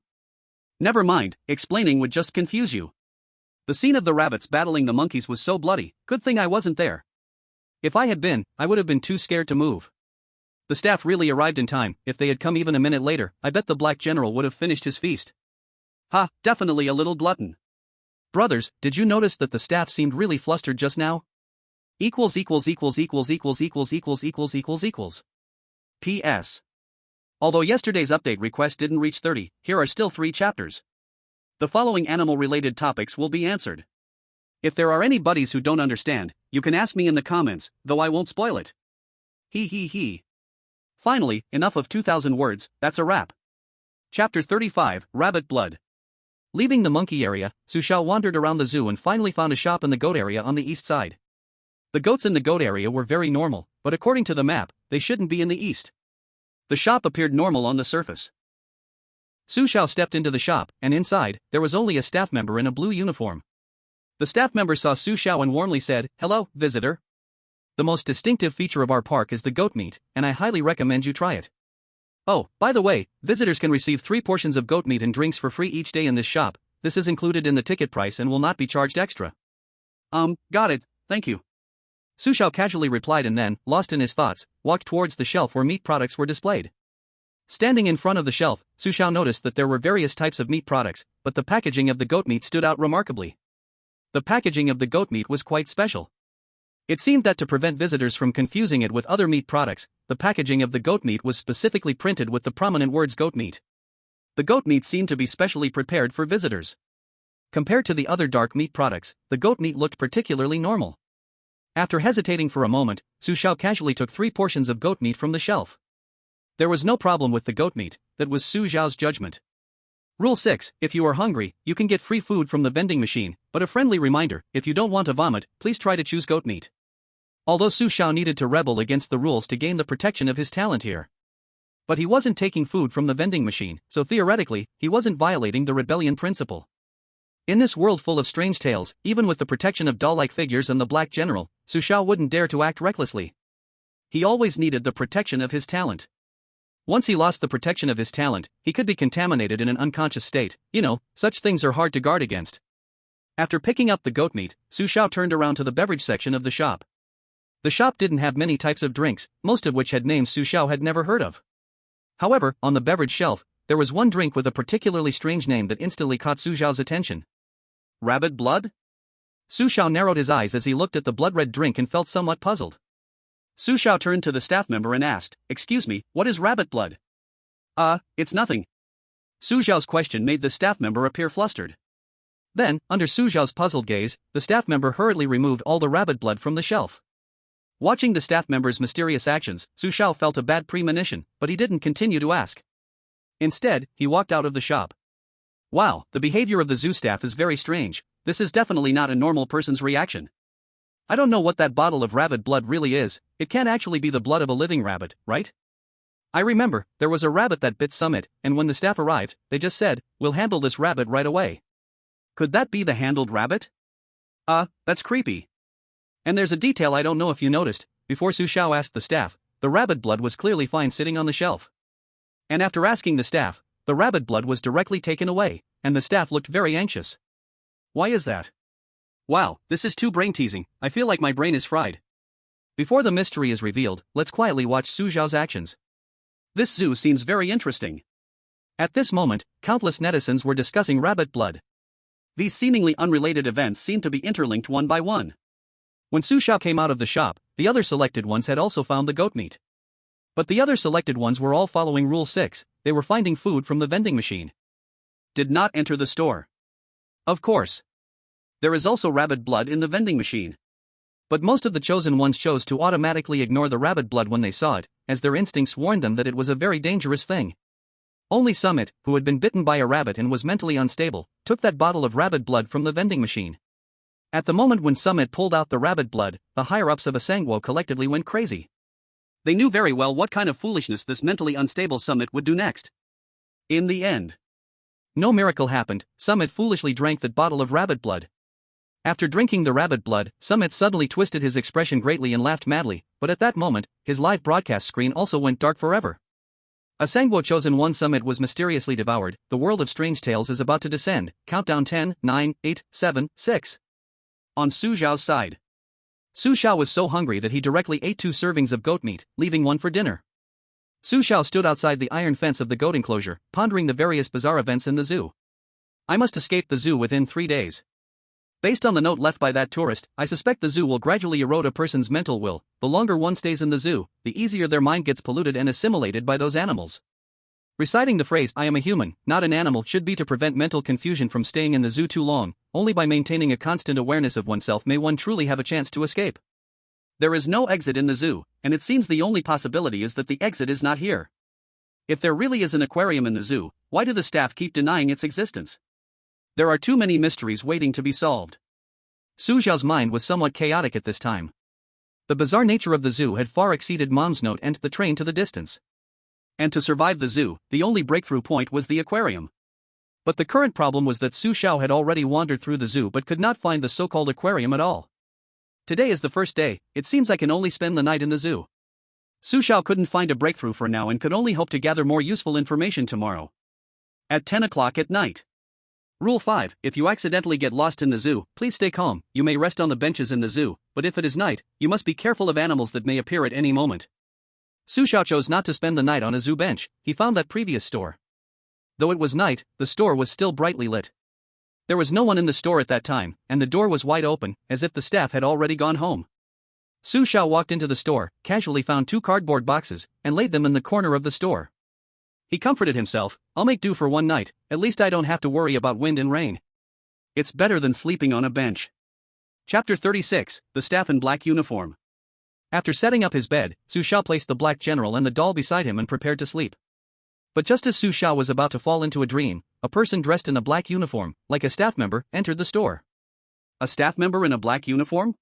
Never mind, explaining would just confuse you. The scene of the rabbits battling the monkeys was so bloody, good thing I wasn't there. If I had been, I would have been too scared to move. The staff really arrived in time, if they had come even a minute later, I bet the Black General would have finished his feast. Ha, definitely a little glutton. Brothers, did you notice that the staff seemed really flustered just now? P.S. Although yesterday's update request didn't reach 30, here are still 3 chapters. The following animal-related topics will be answered. If there are any buddies who don't understand, you can ask me in the comments, though I won't spoil it. He. Finally, enough of 2,000 words, that's a wrap. Chapter 35, Rabbit Blood. Leaving the monkey area, Su Xiao wandered around the zoo and finally found a shop in the goat area on the east side. The goats in the goat area were very normal, but according to the map, they shouldn't be in the east. The shop appeared normal on the surface. Su Xiao stepped into the shop, and inside, there was only a staff member in a blue uniform. The staff member saw Su Xiao and warmly said, "Hello, visitor. The most distinctive feature of our park is the goat meat, and I highly recommend you try it. Oh, by the way, visitors can receive 3 portions of goat meat and drinks for free each day in this shop. This is included in the ticket price and will not be charged extra." Got it, thank you. Su Xiao casually replied and then, lost in his thoughts, walked towards the shelf where meat products were displayed. Standing in front of the shelf, Su Xiao noticed that there were various types of meat products, but the packaging of the goat meat stood out remarkably. The packaging of the goat meat was quite special. It seemed that to prevent visitors from confusing it with other meat products, the packaging of the goat meat was specifically printed with the prominent words goat meat. The goat meat seemed to be specially prepared for visitors. Compared to the other dark meat products, the goat meat looked particularly normal. After hesitating for a moment, Su Xiao casually took 3 portions of goat meat from the shelf. There was no problem with the goat meat, that was Su Xiao's judgment. Rule 6, if you are hungry, you can get free food from the vending machine, but a friendly reminder, if you don't want to vomit, please try to choose goat meat. Although Su Xiao needed to rebel against the rules to gain the protection of his talent here. But he wasn't taking food from the vending machine, so theoretically, he wasn't violating the rebellion principle. In this world full of strange tales, even with the protection of doll-like figures and the Black General, Su Xiao wouldn't dare to act recklessly. He always needed the protection of his talent. Once he lost the protection of his talent, he could be contaminated in an unconscious state. Such things are hard to guard against. After picking up the goat meat, Su Xiao turned around to the beverage section of the shop. The shop didn't have many types of drinks, most of which had names Su Xiao had never heard of. However, on the beverage shelf, there was one drink with a particularly strange name that instantly caught Su Xiao's attention. Rabbit blood? Su Xiao narrowed his eyes as he looked at the blood-red drink and felt somewhat puzzled. Su Xiao turned to the staff member and asked, "Excuse me, what is rabbit blood?" It's nothing." Su Xiao's question made the staff member appear flustered. Then, under Su Xiao's puzzled gaze, the staff member hurriedly removed all the rabbit blood from the shelf. Watching the staff member's mysterious actions, Su Xiao felt a bad premonition, but he didn't continue to ask. Instead, he walked out of the shop. Wow, the behavior of the zoo staff is very strange. This is definitely not a normal person's reaction. I don't know what that bottle of rabbit blood really is. It can't actually be the blood of a living rabbit, right? I remember, there was a rabbit that bit Summit, and when the staff arrived, they just said, "We'll handle this rabbit right away." Could that be the handled rabbit? That's creepy. And there's a detail I don't know if you noticed. Before Su Xiao asked the staff, the rabbit blood was clearly fine sitting on the shelf. And after asking the staff, the rabbit blood was directly taken away, and the staff looked very anxious. Why is that? Wow, this is too brain-teasing. I feel like my brain is fried. Before the mystery is revealed, let's quietly watch Su Xiao's actions. This zoo seems very interesting. At this moment, countless netizens were discussing rabbit blood. These seemingly unrelated events seemed to be interlinked one by one. When Su Xiao came out of the shop, the other selected ones had also found the goat meat. But the other selected ones were all following Rule 6, they were finding food from the vending machine. Did not enter the store. Of course. There is also rabbit blood in the vending machine. But most of the chosen ones chose to automatically ignore the rabbit blood when they saw it, as their instincts warned them that it was a very dangerous thing. Only Summit, who had been bitten by a rabbit and was mentally unstable, took that bottle of rabbit blood from the vending machine. At the moment when Summit pulled out the rabbit blood, the higher-ups of Asangwo collectively went crazy. They knew very well what kind of foolishness this mentally unstable Summit would do next. In the end, no miracle happened. Summit foolishly drank that bottle of rabbit blood. After drinking the rabbit blood, Summit suddenly twisted his expression greatly and laughed madly, but at that moment, his live broadcast screen also went dark forever. Asangwo chosen one Summit was mysteriously devoured. The world of strange tales is about to descend. Countdown 10, 9, 8, 7, 6. On Su Xiao's side. Su Xiao was so hungry that he directly ate 2 servings of goat meat, leaving one for dinner. Su Xiao stood outside the iron fence of the goat enclosure, pondering the various bizarre events in the zoo. I must escape the zoo within 3 days. Based on the note left by that tourist, I suspect the zoo will gradually erode a person's mental will. The longer one stays in the zoo, the easier their mind gets polluted and assimilated by those animals. Reciting the phrase, "I am a human, not an animal," should be to prevent mental confusion from staying in the zoo too long. Only by maintaining a constant awareness of oneself may one truly have a chance to escape. There is no exit in the zoo, and it seems the only possibility is that the exit is not here. If there really is an aquarium in the zoo, why do the staff keep denying its existence? There are too many mysteries waiting to be solved. Su Xiao's mind was somewhat chaotic at this time. The bizarre nature of the zoo had far exceeded Mom's note and the train to the distance. And to survive the zoo, the only breakthrough point was the aquarium. But the current problem was that Su Xiao had already wandered through the zoo but could not find the so-called aquarium at all. Today is the first day, it seems I can only spend the night in the zoo. Su Xiao couldn't find a breakthrough for now and could only hope to gather more useful information tomorrow. At 10 o'clock at night. Rule 5, if you accidentally get lost in the zoo, please stay calm. You may rest on the benches in the zoo, but if it is night, you must be careful of animals that may appear at any moment. Su Xiao chose not to spend the night on a zoo bench. He found that previous store. Though it was night, the store was still brightly lit. There was no one in the store at that time, and the door was wide open, as if the staff had already gone home. Su Xiao walked into the store, casually found 2 cardboard boxes, and laid them in the corner of the store. He comforted himself, I'll make do for one night, at least I don't have to worry about wind and rain. It's better than sleeping on a bench. Chapter 36, The Staff in Black Uniform. After setting up his bed, Su Xiao placed the black general and the doll beside him and prepared to sleep. But just as Su Xiao was about to fall into a dream, a person dressed in a black uniform, like a staff member, entered the store. A staff member in a black uniform?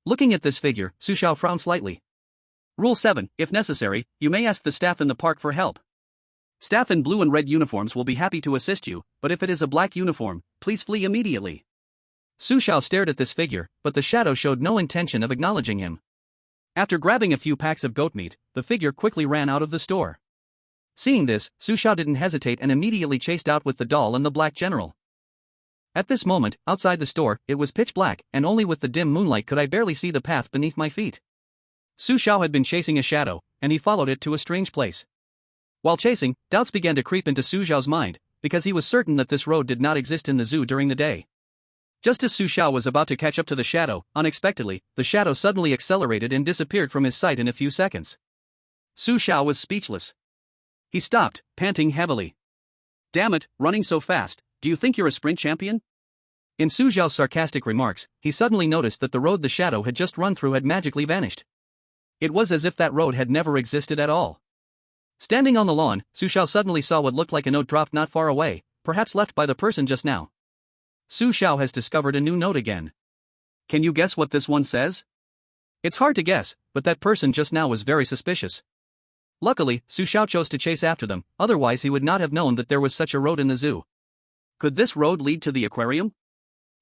Looking at this figure, Su Xiao frowned slightly. Rule 7, if necessary, you may ask the staff in the park for help. Staff in blue and red uniforms will be happy to assist you, but if it is a black uniform, please flee immediately. Su Xiao stared at this figure, but the shadow showed no intention of acknowledging him. After grabbing a few packs of goat meat, the figure quickly ran out of the store. Seeing this, Su Xiao didn't hesitate and immediately chased out with the doll and the black general. At this moment, outside the store, it was pitch black, and only with the dim moonlight could I barely see the path beneath my feet. Su Xiao had been chasing a shadow, and he followed it to a strange place. While chasing, doubts began to creep into Su Xiao's mind, because he was certain that this road did not exist in the zoo during the day. Just as Su Xiao was about to catch up to the shadow, unexpectedly, the shadow suddenly accelerated and disappeared from his sight in a few seconds. Su Xiao was speechless. He stopped, panting heavily. Damn it, running so fast, do you think you're a sprint champion? In Su Xiao's sarcastic remarks, he suddenly noticed that the road the shadow had just run through had magically vanished. It was as if that road had never existed at all. Standing on the lawn, Su Xiao suddenly saw what looked like a note dropped not far away, perhaps left by the person just now. Su Xiao has discovered a new note again. Can you guess what this one says? It's hard to guess, but that person just now was very suspicious. Luckily, Su Xiao chose to chase after them, otherwise he would not have known that there was such a road in the zoo. Could this road lead to the aquarium?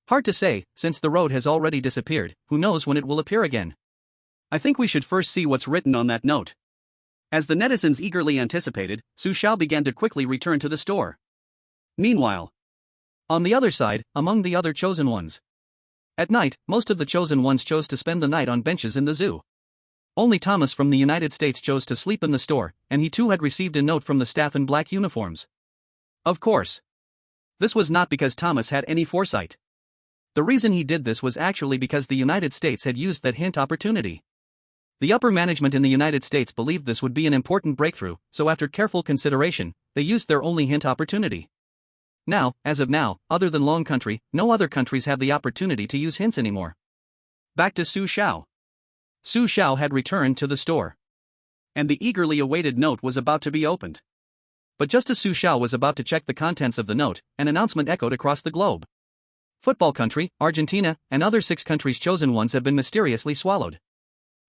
Hard to say, since the road has already disappeared, who knows when it will appear again. I think we should first see what's written on that note. As the netizens eagerly anticipated, Su Xiao began to quickly return to the store. Meanwhile, on the other side, among the other chosen ones. At night, most of the chosen ones chose to spend the night on benches in the zoo. Only Thomas from the United States chose to sleep in the store, and he too had received a note from the staff in black uniforms. Of course. This was not because Thomas had any foresight. The reason he did this was actually because the United States had used that hint opportunity. The upper management in the United States believed this would be an important breakthrough, so after careful consideration, they used their only hint opportunity. Now, as of now, other than Long Country, no other countries have the opportunity to use hints anymore. Back to Su Xiao. Su Xiao had returned to the store. And the eagerly awaited note was about to be opened. But just as Su Xiao was about to check the contents of the note, an announcement echoed across the globe. Football country, Argentina, and other 6 countries' chosen ones have been mysteriously swallowed.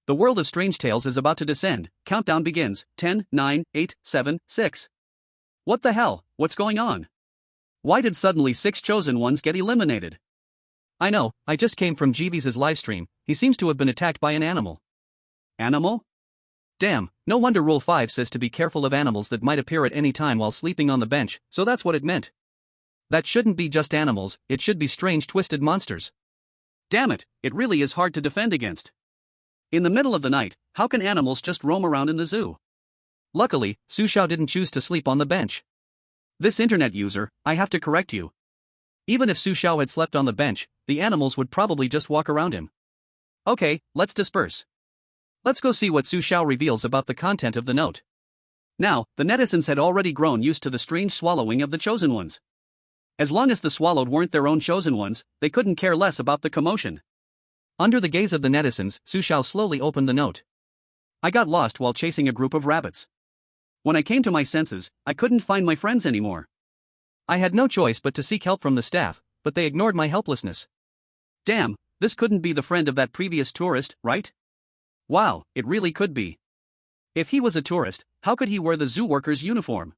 The world of strange tales is about to descend. Countdown begins. 10, 9, 8, 7, 6. What the hell? What's going on? Why did suddenly 6 chosen ones get eliminated? I know, I just came from Jeeves' livestream. He seems to have been attacked by an animal. Animal? Damn, no wonder Rule 5 says to be careful of animals that might appear at any time while sleeping on the bench, so that's what it meant. That shouldn't be just animals, it should be strange twisted monsters. Damn it, it really is hard to defend against. In the middle of the night, how can animals just roam around in the zoo? Luckily, Su Xiao didn't choose to sleep on the bench. This internet user, I have to correct you. Even if Su Xiao had slept on the bench, the animals would probably just walk around him. Okay, let's disperse. Let's go see what Su Xiao reveals about the content of the note. Now, the netizens had already grown used to the strange swallowing of the chosen ones. As long as the swallowed weren't their own chosen ones, they couldn't care less about the commotion. Under the gaze of the netizens, Su Xiao slowly opened the note. I got lost while chasing a group of rabbits. When I came to my senses, I couldn't find my friends anymore. I had no choice but to seek help from the staff, but they ignored my helplessness. Damn, this couldn't be the friend of that previous tourist, right? Wow, it really could be. If he was a tourist, how could he wear the zoo worker's uniform?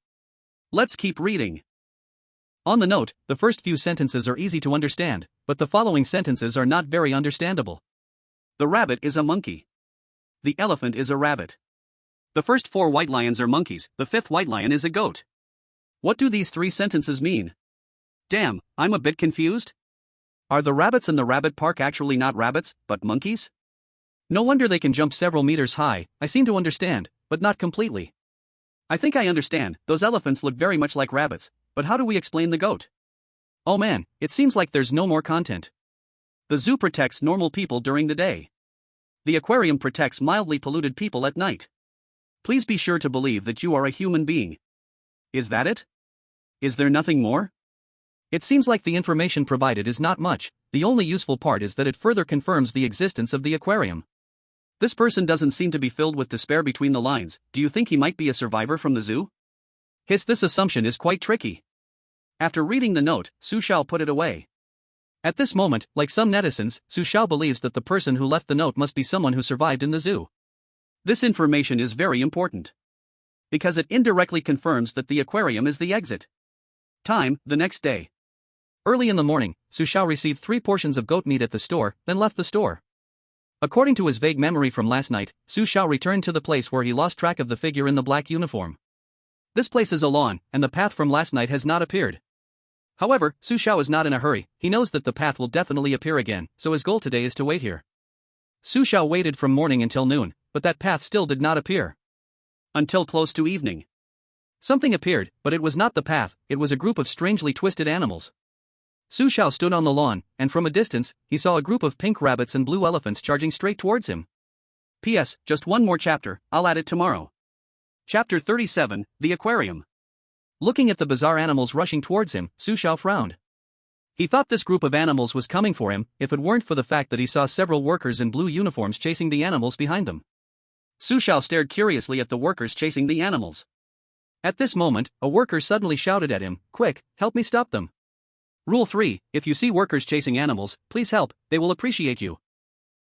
Let's keep reading. On the note, the first few sentences are easy to understand, but the following sentences are not very understandable. The rabbit is a monkey. The elephant is a rabbit. The first 4 white lions are monkeys, the 5th white lion is a goat. What do these 3 sentences mean? Damn, I'm a bit confused. Are the rabbits in the rabbit park actually not rabbits, but monkeys? No wonder they can jump several meters high. I seem to understand, but not completely. I think I understand, those elephants look very much like rabbits, but how do we explain the goat? Oh man, it seems like there's no more content. The zoo protects normal people during the day. The aquarium protects mildly polluted people at night. Please be sure to believe that you are a human being. Is that it? Is there nothing more? It seems like the information provided is not much. The only useful part is that it further confirms the existence of the aquarium. This person doesn't seem to be filled with despair between the lines. Do you think he might be a survivor from the zoo? This assumption is quite tricky. After reading the note, Su Xiao put it away. At this moment, like some netizens, Su Xiao believes that the person who left the note must be someone who survived in the zoo. This information is very important, because it indirectly confirms that the aquarium is the exit. Time, the next day. Early in the morning, Su Xiao received 3 portions of goat meat at the store, then left the store. According to his vague memory from last night, Su Xiao returned to the place where he lost track of the figure in the black uniform. This place is a lawn, and the path from last night has not appeared. However, Su Xiao is not in a hurry. He knows that the path will definitely appear again, so his goal today is to wait here. Su Xiao waited from morning until noon, but that path still did not appear. Until close to evening. Something appeared, but it was not the path, it was a group of strangely twisted animals. Su Xiao stood on the lawn, and from a distance, he saw a group of pink rabbits and blue elephants charging straight towards him. P.S. Just one more chapter, I'll add it tomorrow. Chapter 37, The Aquarium. Looking at the bizarre animals rushing towards him, Su Xiao frowned. He thought this group of animals was coming for him, if it weren't for the fact that he saw several workers in blue uniforms chasing the animals behind them. Su Xiao stared curiously at the workers chasing the animals. At this moment, a worker suddenly shouted at him, "Quick, help me stop them." Rule 3, if you see workers chasing animals, please help, they will appreciate you.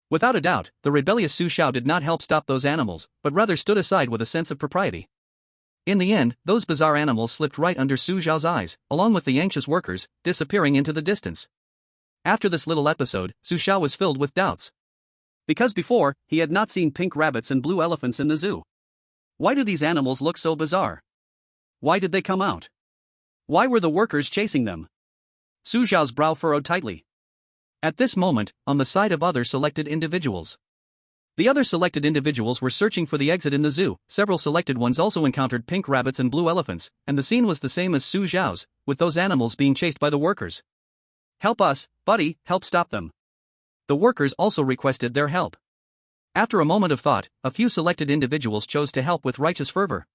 Without a doubt, the rebellious Su Xiao did not help stop those animals, but rather stood aside with a sense of propriety. In the end, those bizarre animals slipped right under Su Xiao's eyes, along with the anxious workers, disappearing into the distance. After this little episode, Su Xiao was filled with doubts. Because before, he had not seen pink rabbits and blue elephants in the zoo. Why do these animals look so bizarre? Why did they come out? Why were the workers chasing them? Su Xiao's brow furrowed tightly. At this moment, on the side of other selected individuals. The other selected individuals were searching for the exit in the zoo. Several selected ones also encountered pink rabbits and blue elephants, and the scene was the same as Su Xiao's, with those animals being chased by the workers. "Help us, buddy, help stop them." The workers also requested their help. After a moment of thought, a few selected individuals chose to help with righteous fervor.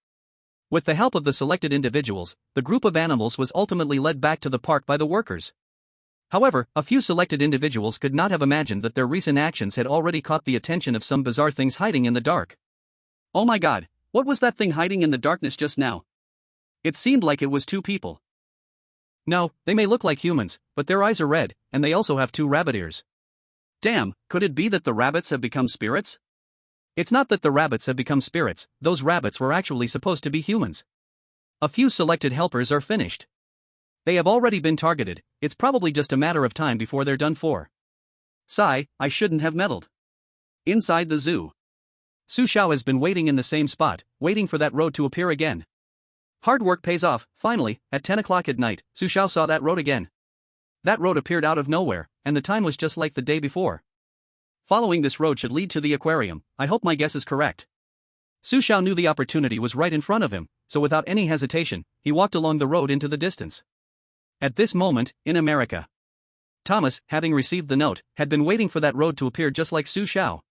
With the help of the selected individuals, the group of animals was ultimately led back to the park by the workers. However, a few selected individuals could not have imagined that their recent actions had already caught the attention of some bizarre things hiding in the dark. Oh my god, what was that thing hiding in the darkness just now? It seemed like it was 2 people. No, they may look like humans, but their eyes are red, and they also have 2 rabbit ears. Damn, could it be that the rabbits have become spirits? It's not that the rabbits have become spirits, those rabbits were actually supposed to be humans. A few selected helpers are finished. They have already been targeted, it's probably just a matter of time before they're done for. Sigh, I shouldn't have meddled. Inside the zoo. Su Xiao has been waiting in the same spot, waiting for that road to appear again. Hard work pays off. Finally, at 10 o'clock at night, Su Xiao saw that road again. That road appeared out of nowhere, and the time was just like the day before. Following this road should lead to the aquarium. I hope my guess is correct. Su Xiao knew the opportunity was right in front of him, so without any hesitation, he walked along the road into the distance. At this moment, in America, Thomas, having received the note, had been waiting for that road to appear just like Su Xiao.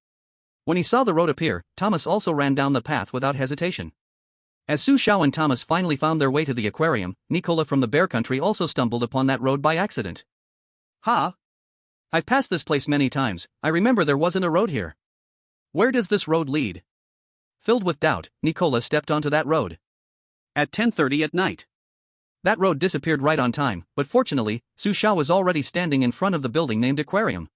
When he saw the road appear, Thomas also ran down the path without hesitation. As Su Xiao and Thomas finally found their way to the aquarium, Nicola from the Bear Country also stumbled upon that road by accident. Ha! I've passed this place many times, I remember there wasn't a road here. Where does this road lead? Filled with doubt, Nicola stepped onto that road. At 10:30 at night. That road disappeared right on time, but fortunately, Su Xiao was already standing in front of the building named Aquarium.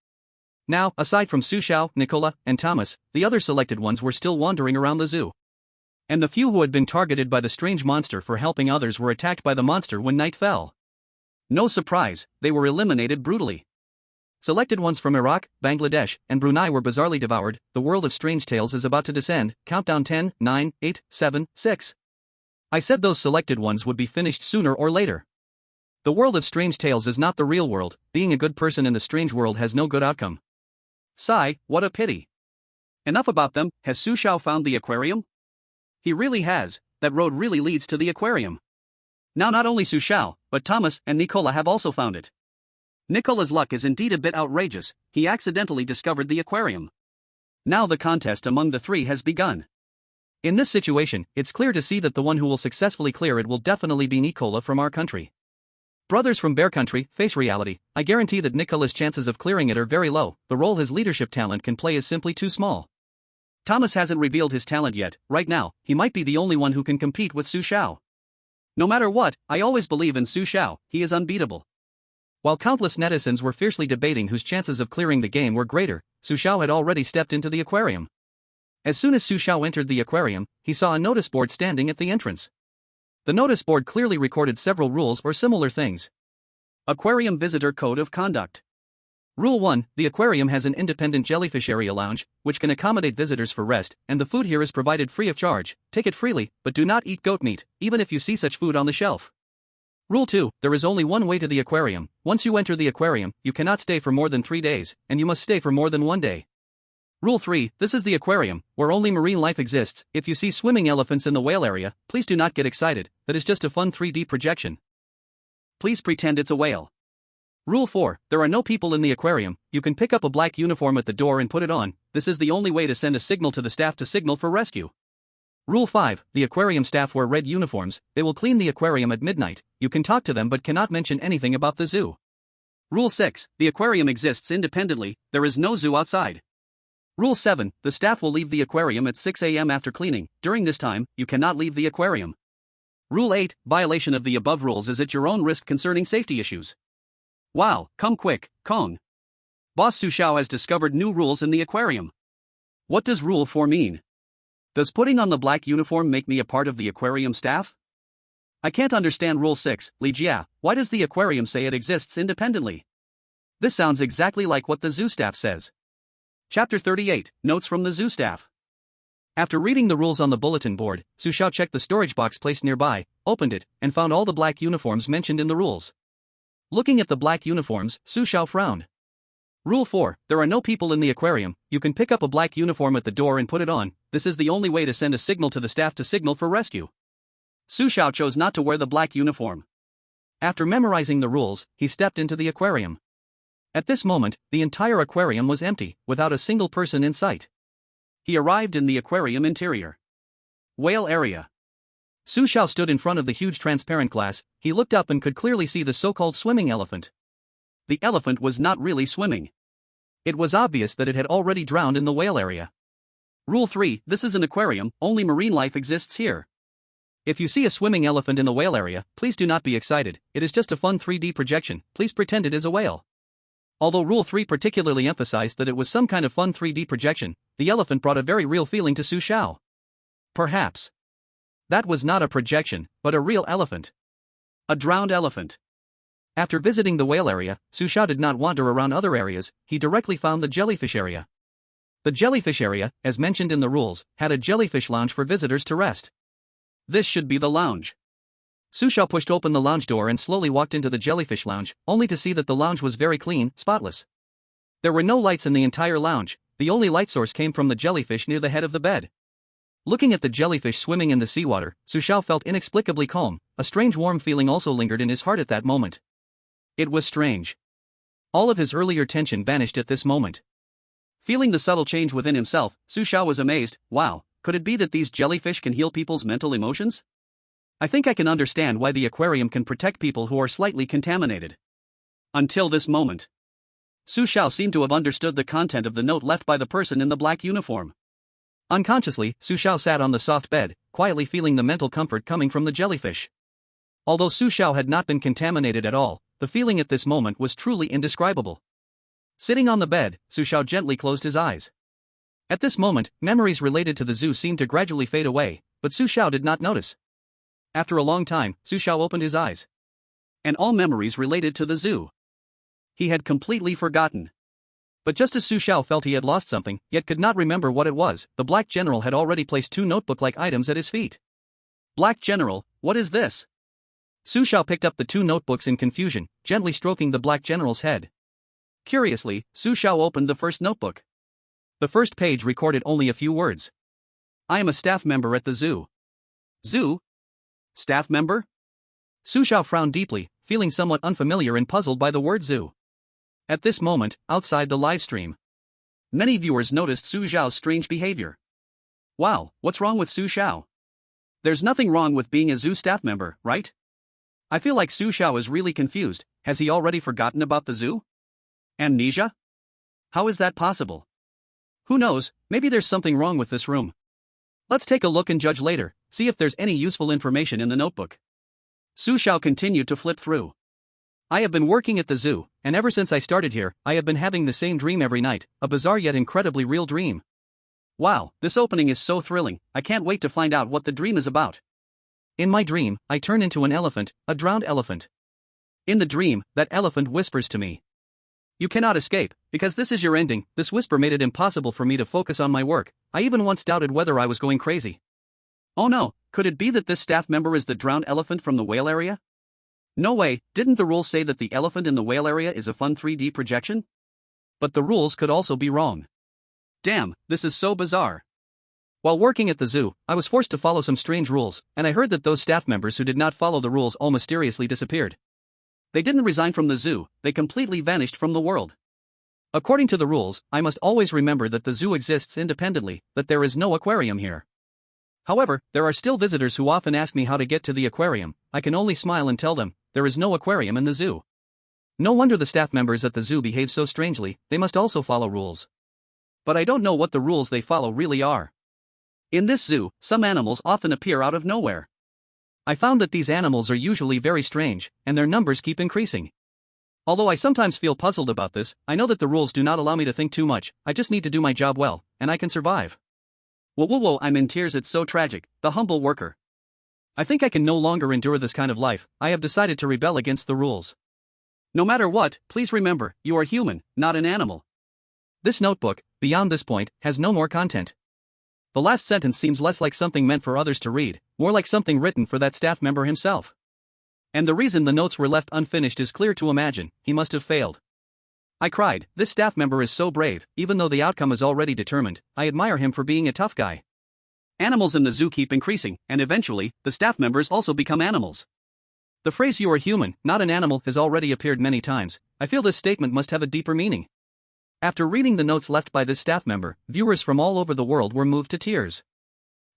Now, aside from Su Xiao, Nicola, and Thomas, the other selected ones were still wandering around the zoo. And the few who had been targeted by the strange monster for helping others were attacked by the monster when night fell. No surprise, they were eliminated brutally. Selected ones from Iraq, Bangladesh, and Brunei were bizarrely devoured. The world of strange tales is about to descend. Countdown 10, 9, 8, 7, 6. I said those selected ones would be finished sooner or later. The world of strange tales is not the real world. Being a good person in the strange world has no good outcome. Sigh, what a pity. Enough about them. Has Su Xiao found the aquarium? He really has. That road really leads to the aquarium. Now not only Su Xiao, but Thomas and Nicola have also found it. Nicola's luck is indeed a bit outrageous. He accidentally discovered the aquarium. Now the contest among the three has begun. In this situation, it's clear to see that the one who will successfully clear it will definitely be Nicola from our country. Brothers from Bear Country, face reality. I guarantee that Nicola's chances of clearing it are very low. The role his leadership talent can play is simply too small. Thomas hasn't revealed his talent yet. Right now, he might be the only one who can compete with Su Xiao. No matter what, I always believe in Su Xiao. He is unbeatable. While countless netizens were fiercely debating whose chances of clearing the game were greater, Su Xiao had already stepped into the aquarium. As soon as Su Xiao entered the aquarium, he saw a notice board standing at the entrance. The notice board clearly recorded several rules or similar things. Aquarium Visitor Code of Conduct. Rule 1, the aquarium has an independent jellyfish area lounge, which can accommodate visitors for rest, and the food here is provided free of charge. Take it freely, but do not eat goat meat, even if you see such food on the shelf. Rule 2, there is only one way to the aquarium. Once you enter the aquarium, you cannot stay for more than 3 days, and you must stay for more than 1 day. Rule 3, this is the aquarium, where only marine life exists. If you see swimming elephants in the whale area, please do not get excited, that is just a fun 3D projection. Please pretend it's a whale. Rule 4, there are no people in the aquarium. You can pick up a black uniform at the door and put it on. This is the only way to send a signal to the staff to signal for rescue. Rule 5, the aquarium staff wear red uniforms. They will clean the aquarium at midnight. You can talk to them but cannot mention anything about the zoo. Rule 6, the aquarium exists independently. There is no zoo outside. Rule 7, the staff will leave the aquarium at 6 a.m. after cleaning. During this time, you cannot leave the aquarium. Rule 8, violation of the above rules is at your own risk concerning safety issues. Wow, come quick, Kong. Boss Su Xiao has discovered new rules in the aquarium. What does Rule 4 mean? Does putting on the black uniform make me a part of the aquarium staff? I can't understand Rule 6, Li Jia. Why does the aquarium say it exists independently? This sounds exactly like what the zoo staff says. Chapter 38, Notes from the Zoo Staff. After reading the rules on the bulletin board, Su Xiao checked the storage box placed nearby, opened it, and found all the black uniforms mentioned in the rules. Looking at the black uniforms, Su Xiao frowned. Rule 4, there are no people in the aquarium. You can pick up a black uniform at the door and put it on. This is the only way to send a signal to the staff to signal for rescue. Su Xiao chose not to wear the black uniform. After memorizing the rules, he stepped into the aquarium. At this moment, the entire aquarium was empty, without a single person in sight. He arrived in the aquarium interior. Whale area. Su Xiao stood in front of the huge transparent glass. He looked up and could clearly see the so-called swimming elephant. The elephant was not really swimming. It was obvious that it had already drowned in the whale area. Rule 3, this is an aquarium, only marine life exists here. If you see a swimming elephant in the whale area, please do not be excited, it is just a fun 3D projection, please pretend it is a whale. Although Rule 3 particularly emphasized that it was some kind of fun 3D projection, the elephant brought a very real feeling to Su Xiao. Perhaps that was not a projection, but a real elephant. A drowned elephant. After visiting the whale area, Su Xiao did not wander around other areas, he directly found the jellyfish area. The jellyfish area, as mentioned in the rules, had a jellyfish lounge for visitors to rest. This should be the lounge. Su Xiao pushed open the lounge door and slowly walked into the jellyfish lounge, only to see that the lounge was very clean, spotless. There were no lights in the entire lounge, the only light source came from the jellyfish near the head of the bed. Looking at the jellyfish swimming in the seawater, Su Xiao felt inexplicably calm. A strange warm feeling also lingered in his heart at that moment. It was strange. All of his earlier tension vanished at this moment. Feeling the subtle change within himself, Su Xiao was amazed. Wow, could it be that these jellyfish can heal people's mental emotions? I think I can understand why the aquarium can protect people who are slightly contaminated. Until this moment, Su Xiao seemed to have understood the content of the note left by the person in the black uniform. Unconsciously, Su Xiao sat on the soft bed, quietly feeling the mental comfort coming from the jellyfish. Although Su Xiao had not been contaminated at all, the feeling at this moment was truly indescribable. Sitting on the bed, Su Xiao gently closed his eyes. At this moment, memories related to the zoo seemed to gradually fade away, but Su Xiao did not notice. After a long time, Su Xiao opened his eyes. And all memories related to the zoo he had completely forgotten. But just as Su Xiao felt he had lost something, yet could not remember what it was, the Black General had already placed 2 notebook-like items at his feet. Black General, what is this? Su Xiao picked up the 2 notebooks in confusion, gently stroking the Black General's head. Curiously, Su Xiao opened the first notebook. The first page recorded only a few words. I am a staff member at the zoo. Zoo? Staff member? Su Xiao frowned deeply, feeling somewhat unfamiliar and puzzled by the word zoo. At this moment, outside the live stream, Many viewers noticed Su Xiao's strange behavior. Wow, what's wrong with Su Xiao? There's nothing wrong with being a zoo staff member, right? I feel like Su Xiao is really confused. Has he already forgotten about the zoo? Amnesia? How is that possible? Who knows, maybe there's something wrong with this room. Let's take a look and judge later, see if there's any useful information in the notebook. Su Xiao continued to flip through. I have been working at the zoo, and ever since I started here, I have been having the same dream every night, a bizarre yet incredibly real dream. Wow, this opening is so thrilling, I can't wait to find out what the dream is about. In my dream, I turn into an elephant, a drowned elephant. In the dream, that elephant whispers to me. You cannot escape, because this is your ending. This whisper made it impossible for me to focus on my work. I even once doubted whether I was going crazy. Oh no, could it be that this staff member is the drowned elephant from the whale area? No way, didn't the rules say that the elephant in the whale area is a fun 3D projection? But the rules could also be wrong. Damn, this is so bizarre. While working at the zoo, I was forced to follow some strange rules, and I heard that those staff members who did not follow the rules all mysteriously disappeared. They didn't resign from the zoo, they completely vanished from the world. According to the rules, I must always remember that the zoo exists independently, that there is no aquarium here. However, there are still visitors who often ask me how to get to the aquarium. I can only smile and tell them, there is no aquarium in the zoo. No wonder the staff members at the zoo behave so strangely, they must also follow rules. But I don't know what the rules they follow really are. In this zoo, some animals often appear out of nowhere. I found that these animals are usually very strange, and their numbers keep increasing. Although I sometimes feel puzzled about this, I know that the rules do not allow me to think too much. I just need to do my job well, and I can survive. Whoa, I'm in tears, it's so tragic, the humble worker. I think I can no longer endure this kind of life. I have decided to rebel against the rules. No matter what, please remember, you are human, not an animal. This notebook, beyond this point, has no more content. The last sentence seems less like something meant for others to read, more like something written for that staff member himself. And the reason the notes were left unfinished is clear to imagine. He must have failed. I cried, this staff member is so brave, even though the outcome is already determined. I admire him for being a tough guy. Animals in the zoo keep increasing, and eventually, the staff members also become animals. The phrase "you are human, not an animal" has already appeared many times. I feel this statement must have a deeper meaning. After reading the notes left by this staff member, viewers from all over the world were moved to tears.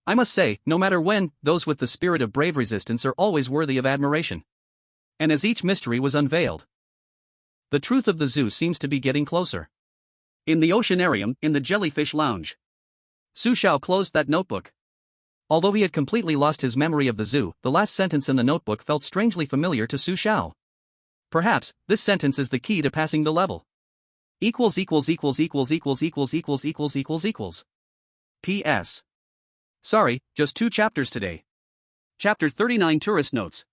I must say, no matter when, those with the spirit of brave resistance are always worthy of admiration. And as each mystery was unveiled, the truth of the zoo seems to be getting closer. In the oceanarium, in the jellyfish lounge, Su Xiao closed that notebook. Although he had completely lost his memory of the zoo, the last sentence in the notebook felt strangely familiar to Su Xiao. Perhaps, this sentence is the key to passing the level. Equals. P.S. Sorry, just 2 chapters today. Chapter 39 Tourist Notes.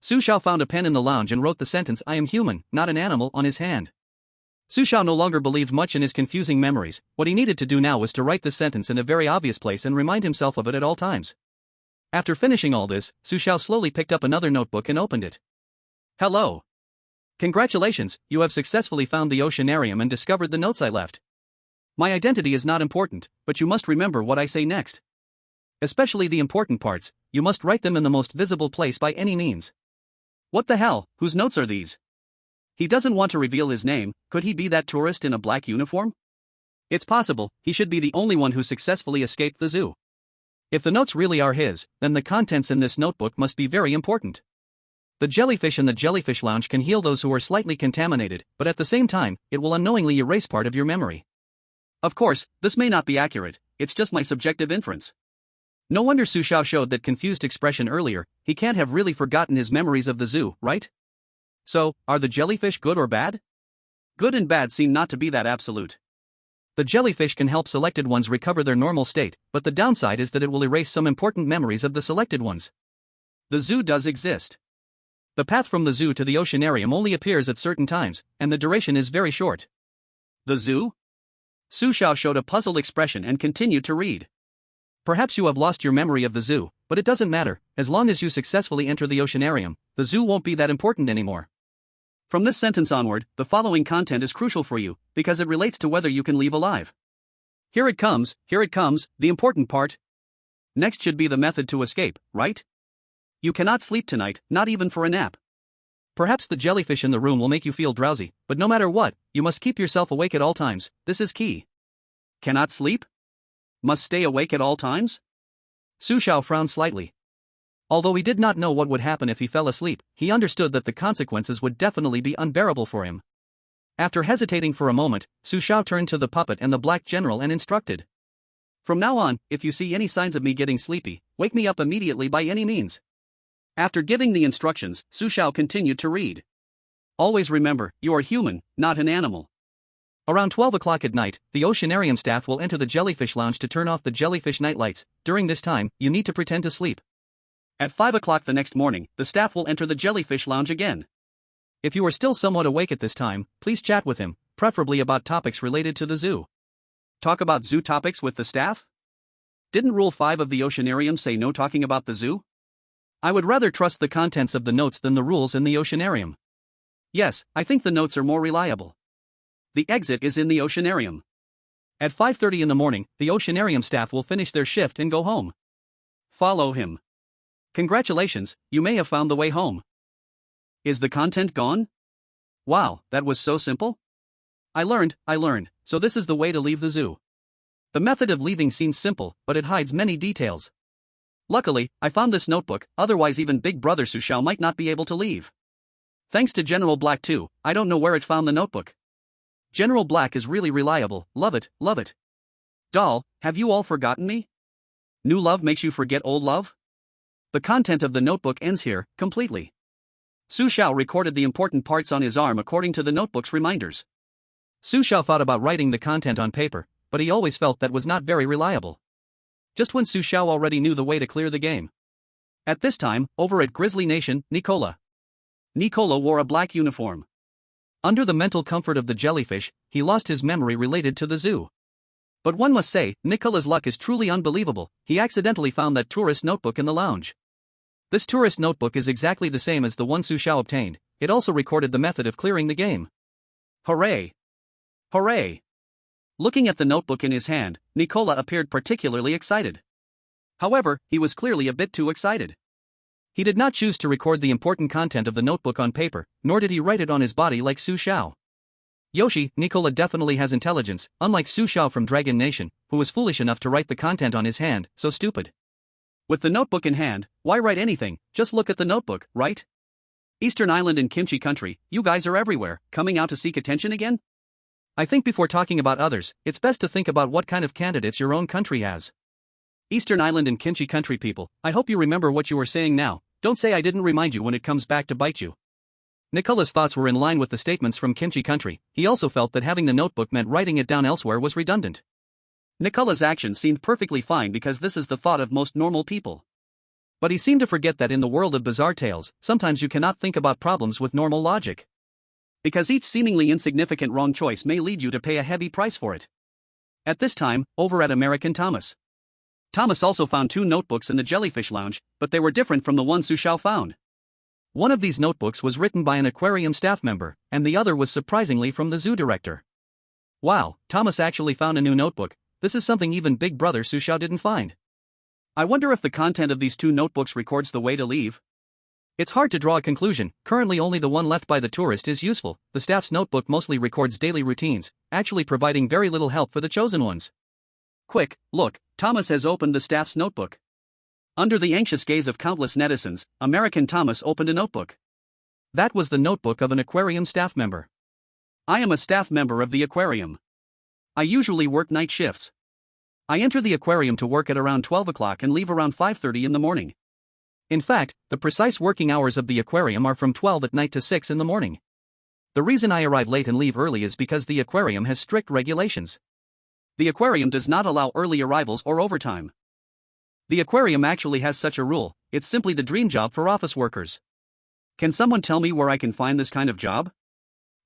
Su Xiao found a pen in the lounge and wrote the sentence "I am human, not an animal" on his hand. Su Xiao no longer believed much in his confusing memories. What he needed to do now was to write this sentence in a very obvious place and remind himself of it at all times. After finishing all this, Su Xiao slowly picked up another notebook and opened it. Hello. Congratulations, you have successfully found the oceanarium and discovered the notes I left. My identity is not important, but you must remember what I say next. Especially the important parts, you must write them in the most visible place by any means. What the hell, whose notes are these? He doesn't want to reveal his name. Could he be that tourist in a black uniform? It's possible, he should be the only one who successfully escaped the zoo. If the notes really are his, then the contents in this notebook must be very important. The jellyfish in the jellyfish lounge can heal those who are slightly contaminated, but at the same time, it will unknowingly erase part of your memory. Of course, this may not be accurate, it's just my subjective inference. No wonder Su Xiao showed that confused expression earlier. He can't have really forgotten his memories of the zoo, right? So, are the jellyfish good or bad? Good and bad seem not to be that absolute. The jellyfish can help selected ones recover their normal state, but the downside is that it will erase some important memories of the selected ones. The zoo does exist. The path from the zoo to the oceanarium only appears at certain times, and the duration is very short. The zoo? Su Xiao showed a puzzled expression and continued to read. Perhaps you have lost your memory of the zoo, but it doesn't matter. As long as you successfully enter the oceanarium, the zoo won't be that important anymore. From this sentence onward, the following content is crucial for you, because it relates to whether you can leave alive. Here it comes, the important part. Next should be the method to escape, right? You cannot sleep tonight, not even for a nap. Perhaps the jellyfish in the room will make you feel drowsy, but no matter what, you must keep yourself awake at all times. This is key. Cannot sleep? Must stay awake at all times? Su Xiao frowned slightly. Although he did not know what would happen if he fell asleep, he understood that the consequences would definitely be unbearable for him. After hesitating for a moment, Su Xiao turned to the puppet and the black general and instructed. From now on, if you see any signs of me getting sleepy, wake me up immediately by any means. After giving the instructions, Su Xiao continued to read. Always remember, you are human, not an animal. Around 12 o'clock at night, the oceanarium staff will enter the jellyfish lounge to turn off the jellyfish night lights. During this time, you need to pretend to sleep. At 5 o'clock the next morning, the staff will enter the jellyfish lounge again. If you are still somewhat awake at this time, please chat with him, preferably about topics related to the zoo. Talk about zoo topics with the staff? Didn't Rule 5 of the oceanarium say no talking about the zoo? I would rather trust the contents of the notes than the rules in the oceanarium. Yes, I think the notes are more reliable. The exit is in the oceanarium. At 5:30 in the morning, the oceanarium staff will finish their shift and go home. Follow him. Congratulations, you may have found the way home. Is the content gone? Wow, that was so simple? I learned, so this is the way to leave the zoo. The method of leaving seems simple, but it hides many details. Luckily, I found this notebook, otherwise even Big Brother Su Xiao might not be able to leave. Thanks to General Black too, I don't know where it found the notebook. General Black is really reliable, love it, love it. Doll, have you all forgotten me? New love makes you forget old love? The content of the notebook ends here, completely. Su Xiao recorded the important parts on his arm according to the notebook's reminders. Su Xiao thought about writing the content on paper, but he always felt that was not very reliable. Just when Su Xiao already knew the way to clear the game. At this time, over at Grizzly Nation, Nicola wore a black uniform. Under the mental comfort of the jellyfish, he lost his memory related to the zoo. But one must say, Nicola's luck is truly unbelievable. He accidentally found that tourist notebook in the lounge. This tourist notebook is exactly the same as the one Su Xiao obtained. It also recorded the method of clearing the game. Hooray! Hooray! Looking at the notebook in his hand, Nicola appeared particularly excited. However, he was clearly a bit too excited. He did not choose to record the important content of the notebook on paper, nor did he write it on his body like Su Xiao. Yoshi, Nicola definitely has intelligence, unlike Su Xiao from Dragon Nation, who was foolish enough to write the content on his hand, so stupid. With the notebook in hand, why write anything, just look at the notebook, right? Eastern Island and Kimchi Country, you guys are everywhere, coming out to seek attention again? I think before talking about others, it's best to think about what kind of candidates your own country has. Eastern Island and Kimchi Country people, I hope you remember what you were saying now, don't say I didn't remind you when it comes back to bite you. Nicola's thoughts were in line with the statements from Kimchi Country. He also felt that having the notebook meant writing it down elsewhere was redundant. Nicola's actions seemed perfectly fine because this is the thought of most normal people. But he seemed to forget that in the world of bizarre tales, sometimes you cannot think about problems with normal logic. Because each seemingly insignificant wrong choice may lead you to pay a heavy price for it. At this time, over at American Thomas. Thomas also found 2 notebooks in the jellyfish lounge, but they were different from the one Su Xiao found. One of these notebooks was written by an aquarium staff member, and the other was surprisingly from the zoo director. Wow, Thomas actually found a new notebook. This is something even Big Brother Su Xiao didn't find. I wonder if the content of these 2 notebooks records the way to leave. It's hard to draw a conclusion. Currently only the one left by the tourist is useful. The staff's notebook mostly records daily routines, actually providing very little help for the chosen ones. Quick, look, Thomas has opened the staff's notebook. Under the anxious gaze of countless netizens, American Thomas opened a notebook. That was the notebook of an aquarium staff member. I am a staff member of the aquarium. I usually work night shifts. I enter the aquarium to work at around 12 o'clock and leave around 5:30 in the morning. In fact, the precise working hours of the aquarium are from 12 at night to 6 in the morning. The reason I arrive late and leave early is because the aquarium has strict regulations. The aquarium does not allow early arrivals or overtime. The aquarium actually has such a rule. It's simply the dream job for office workers. Can someone tell me where I can find this kind of job?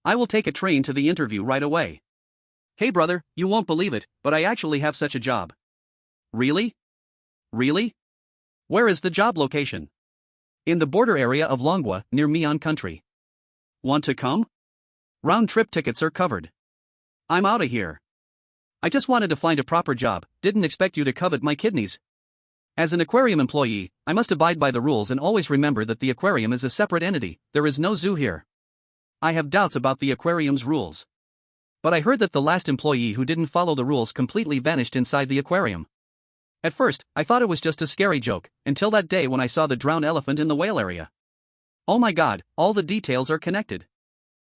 I will take a train to the interview right away. Hey brother, you won't believe it, but I actually have such a job. Really? Really? Where is the job location? In the border area of Longwa, near Mian Country. Want to come? Round-trip tickets are covered. I'm outta here. I just wanted to find a proper job, didn't expect you to covet my kidneys. As an aquarium employee, I must abide by the rules and always remember that the aquarium is a separate entity, there is no zoo here. I have doubts about the aquarium's rules. But I heard that the last employee who didn't follow the rules completely vanished inside the aquarium. At first, I thought it was just a scary joke, until that day when I saw the drowned elephant in the whale area. Oh my god, all the details are connected.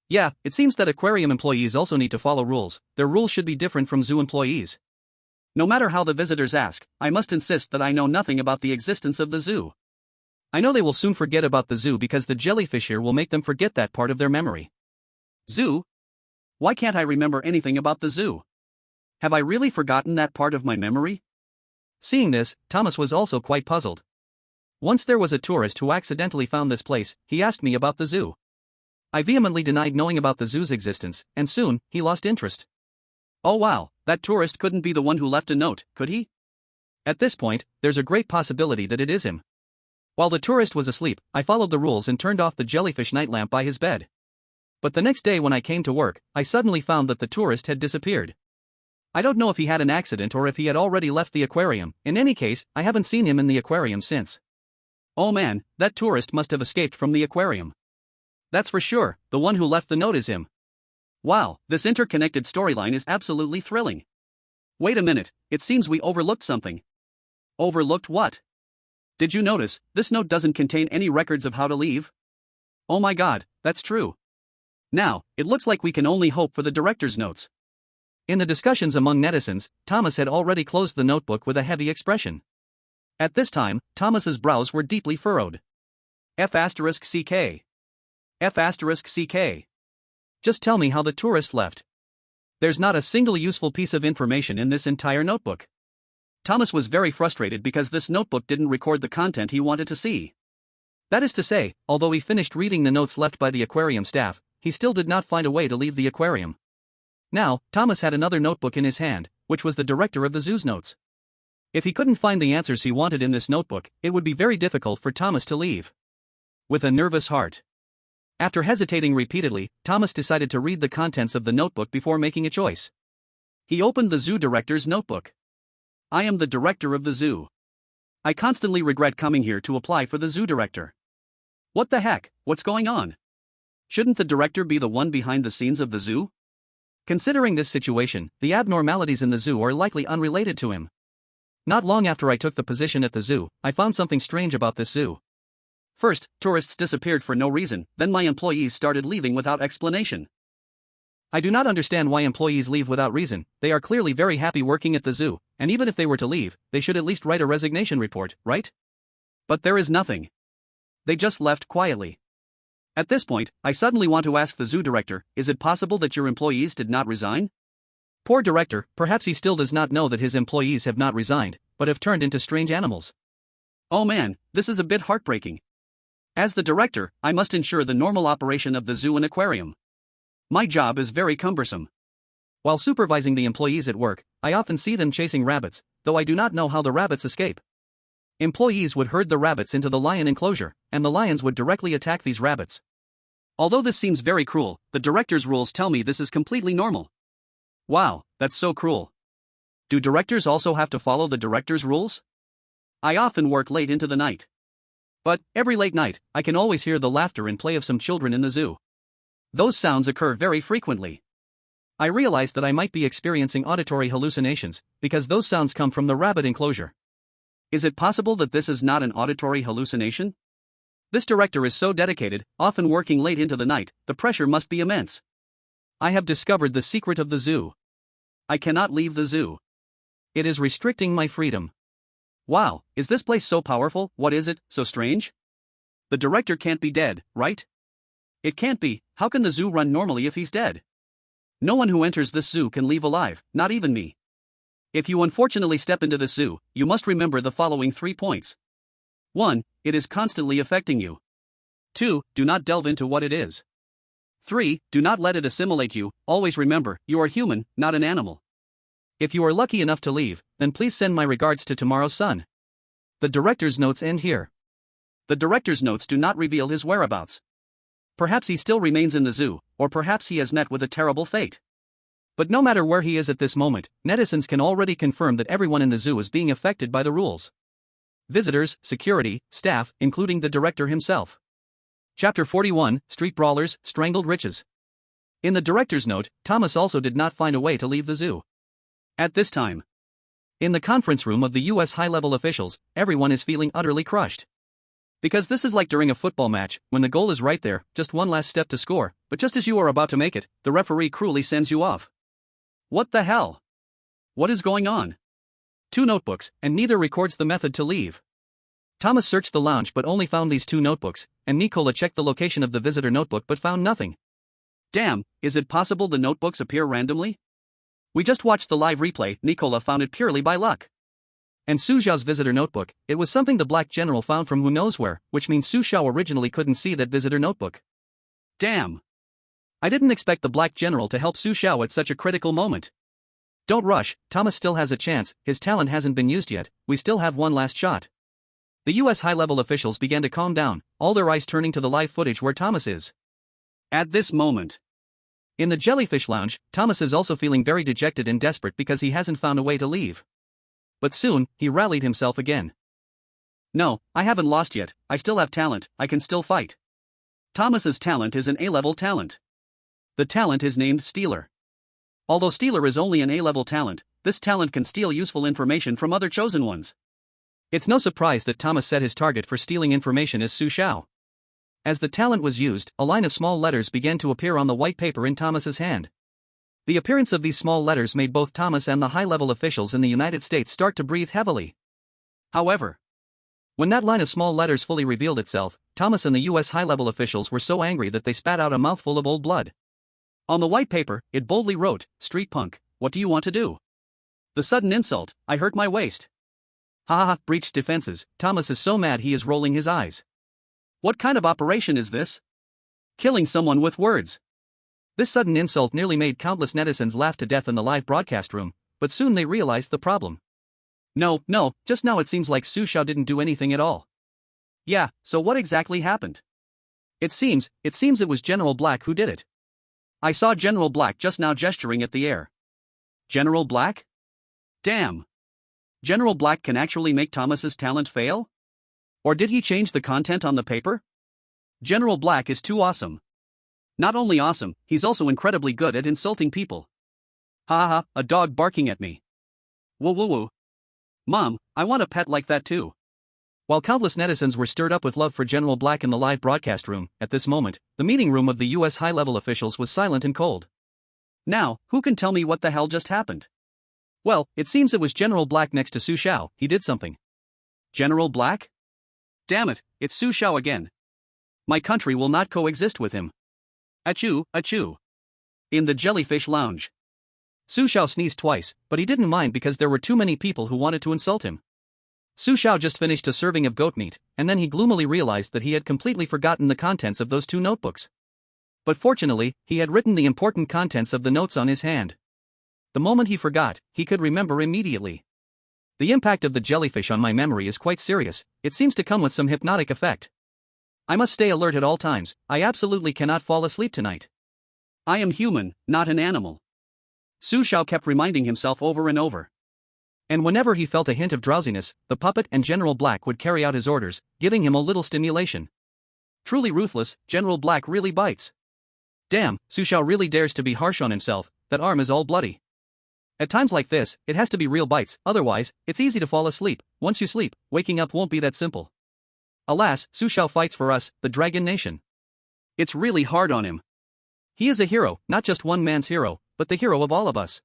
Yeah, it seems that aquarium employees also need to follow rules. Their rules should be different from zoo employees. No matter how the visitors ask, I must insist that I know nothing about the existence of the zoo. I know they will soon forget about the zoo because the jellyfish here will make them forget that part of their memory. Zoo? Why can't I remember anything about the zoo? Have I really forgotten that part of my memory? Seeing this, Thomas was also quite puzzled. Once there was a tourist who accidentally found this place. He asked me about the zoo. I vehemently denied knowing about the zoo's existence, and soon, he lost interest. Oh wow, that tourist couldn't be the one who left a note, could he? At this point, there's a great possibility that it is him. While the tourist was asleep, I followed the rules and turned off the jellyfish night lamp by his bed. But the next day when I came to work, I suddenly found that the tourist had disappeared. I don't know if he had an accident or if he had already left the aquarium. In any case, I haven't seen him in the aquarium since. Oh man, that tourist must have escaped from the aquarium. That's for sure, the one who left the note is him. Wow, this interconnected storyline is absolutely thrilling. Wait a minute, it seems we overlooked something. Overlooked what? Did you notice, this note doesn't contain any records of how to leave? Oh my god, that's true. Now, it looks like we can only hope for the director's notes. In the discussions among netizens, Thomas had already closed the notebook with a heavy expression. At this time, Thomas's brows were deeply furrowed. F***CK. F***CK. Just tell me how the tourist left. There's not a single useful piece of information in this entire notebook. Thomas was very frustrated because this notebook didn't record the content he wanted to see. That is to say, although he finished reading the notes left by the aquarium staff, he still did not find a way to leave the aquarium. Now, Thomas had another notebook in his hand, which was the director of the zoo's notes. If he couldn't find the answers he wanted in this notebook, it would be very difficult for Thomas to leave. With a nervous heart. After hesitating repeatedly, Thomas decided to read the contents of the notebook before making a choice. He opened the zoo director's notebook. I am the director of the zoo. I constantly regret coming here to apply for the zoo director. What the heck, what's going on? Shouldn't the director be the one behind the scenes of the zoo? Considering this situation, the abnormalities in the zoo are likely unrelated to him. Not long after I took the position at the zoo, I found something strange about this zoo. First, tourists disappeared for no reason, then my employees started leaving without explanation. I do not understand why employees leave without reason. They are clearly very happy working at the zoo, and even if they were to leave, they should at least write a resignation report, right? But there is nothing. They just left quietly. At this point, I suddenly want to ask the zoo director, is it possible that your employees did not resign? Poor director, perhaps he still does not know that his employees have not resigned, but have turned into strange animals. Oh man, this is a bit heartbreaking. As the director, I must ensure the normal operation of the zoo and aquarium. My job is very cumbersome. While supervising the employees at work, I often see them chasing rabbits, though I do not know how the rabbits escape. Employees would herd the rabbits into the lion enclosure, and the lions would directly attack these rabbits. Although this seems very cruel, the director's rules tell me this is completely normal. Wow, that's so cruel. Do directors also have to follow the director's rules? I often work late into the night. But, every late night, I can always hear the laughter and play of some children in the zoo. Those sounds occur very frequently. I realized that I might be experiencing auditory hallucinations, because those sounds come from the rabbit enclosure. Is it possible that this is not an auditory hallucination? This director is so dedicated, often working late into the night, the pressure must be immense. I have discovered the secret of the zoo. I cannot leave the zoo. It is restricting my freedom. Wow, is this place so powerful? What is it, so strange? The director can't be dead, right? It can't be. How can the zoo run normally if he's dead? No one who enters this zoo can leave alive, not even me. If you unfortunately step into this zoo, you must remember the following 3 points. 1. It is constantly affecting you. 2. Do not delve into what it is. 3. Do not let it assimilate you. Always remember, you are human, not an animal. If you are lucky enough to leave, then please send my regards to tomorrow's sun. The director's notes end here. The director's notes do not reveal his whereabouts. Perhaps he still remains in the zoo, or perhaps he has met with a terrible fate. But no matter where he is at this moment, netizens can already confirm that everyone in the zoo is being affected by the rules. Visitors, security, staff, including the director himself. Chapter 41, Street Brawlers, Strangled Riches. In the director's note, Thomas also did not find a way to leave the zoo. At this time, in the conference room of the US high-level officials, everyone is feeling utterly crushed. Because this is like during a football match, when the goal is right there, just one last step to score, but just as you are about to make it, the referee cruelly sends you off. What the hell? What is going on? 2 notebooks, and neither records the method to leave. Thomas searched the lounge but only found these 2 notebooks, and Nicola checked the location of the visitor notebook but found nothing. Damn, is it possible the notebooks appear randomly? We just watched the live replay, Nicola found it purely by luck. And Su Xiao's visitor notebook, it was something the Black General found from who knows where, which means Su Xiao originally couldn't see that visitor notebook. Damn. I didn't expect the Black General to help Su Xiao at such a critical moment. Don't rush, Thomas still has a chance, his talent hasn't been used yet, we still have one last shot. The US high-level officials began to calm down, all their eyes turning to the live footage where Thomas is. At this moment, in the jellyfish lounge, Thomas is also feeling very dejected and desperate because he hasn't found a way to leave. But soon, he rallied himself again. No, I haven't lost yet, I still have talent, I can still fight. Thomas's talent is an A-level talent. The talent is named Stealer. Although Stealer is only an A-level talent, this talent can steal useful information from other chosen ones. It's no surprise that Thomas set his target for stealing information as Su Xiao. As the talent was used, a line of small letters began to appear on the white paper in Thomas's hand. The appearance of these small letters made both Thomas and the high-level officials in the United States start to breathe heavily. However, when that line of small letters fully revealed itself, Thomas and the US high-level officials were so angry that they spat out a mouthful of old blood. On the white paper, it boldly wrote, "Street punk, what do you want to do?" The sudden insult, "I hurt my waist." Ha ha ha, breached defenses, Thomas is so mad he is rolling his eyes. What kind of operation is this? Killing someone with words. This sudden insult nearly made countless netizens laugh to death in the live broadcast room, but soon they realized the problem. No, just now it seems like Su Xiao didn't do anything at all. Yeah, so what exactly happened? It seems it was General Black who did it. I saw General Black just now gesturing at the air. General Black? Damn. General Black can actually make Thomas's talent fail? Or did he change the content on the paper? General Black is too awesome. Not only awesome, he's also incredibly good at insulting people. Ha ha, a dog barking at me. Woo woo woo. Mom, I want a pet like that too. While countless netizens were stirred up with love for General Black in the live broadcast room, at this moment, the meeting room of the US high-level officials was silent and cold. Now, who can tell me what the hell just happened? Well, it seems it was General Black next to Su Xiao, he did something. General Black? Damn it, it's Su Xiao again. My country will not coexist with him. Achoo, achoo. In the jellyfish lounge. Su Xiao sneezed twice, but he didn't mind because there were too many people who wanted to insult him. Su Xiao just finished a serving of goat meat, and then he gloomily realized that he had completely forgotten the contents of those 2 notebooks. But fortunately, he had written the important contents of the notes on his hand. The moment he forgot, he could remember immediately. The impact of the jellyfish on my memory is quite serious, it seems to come with some hypnotic effect. I must stay alert at all times, I absolutely cannot fall asleep tonight. I am human, not an animal. Su Xiao kept reminding himself over and over. And whenever he felt a hint of drowsiness, the puppet and General Black would carry out his orders, giving him a little stimulation. Truly ruthless, General Black really bites. Damn, Su Xiao really dares to be harsh on himself, that arm is all bloody. At times like this, it has to be real bites, otherwise, it's easy to fall asleep. Once you sleep, waking up won't be that simple. Alas, Su Xiao fights for us, the Dragon Nation. It's really hard on him. He is a hero, not just one man's hero, but the hero of all of us.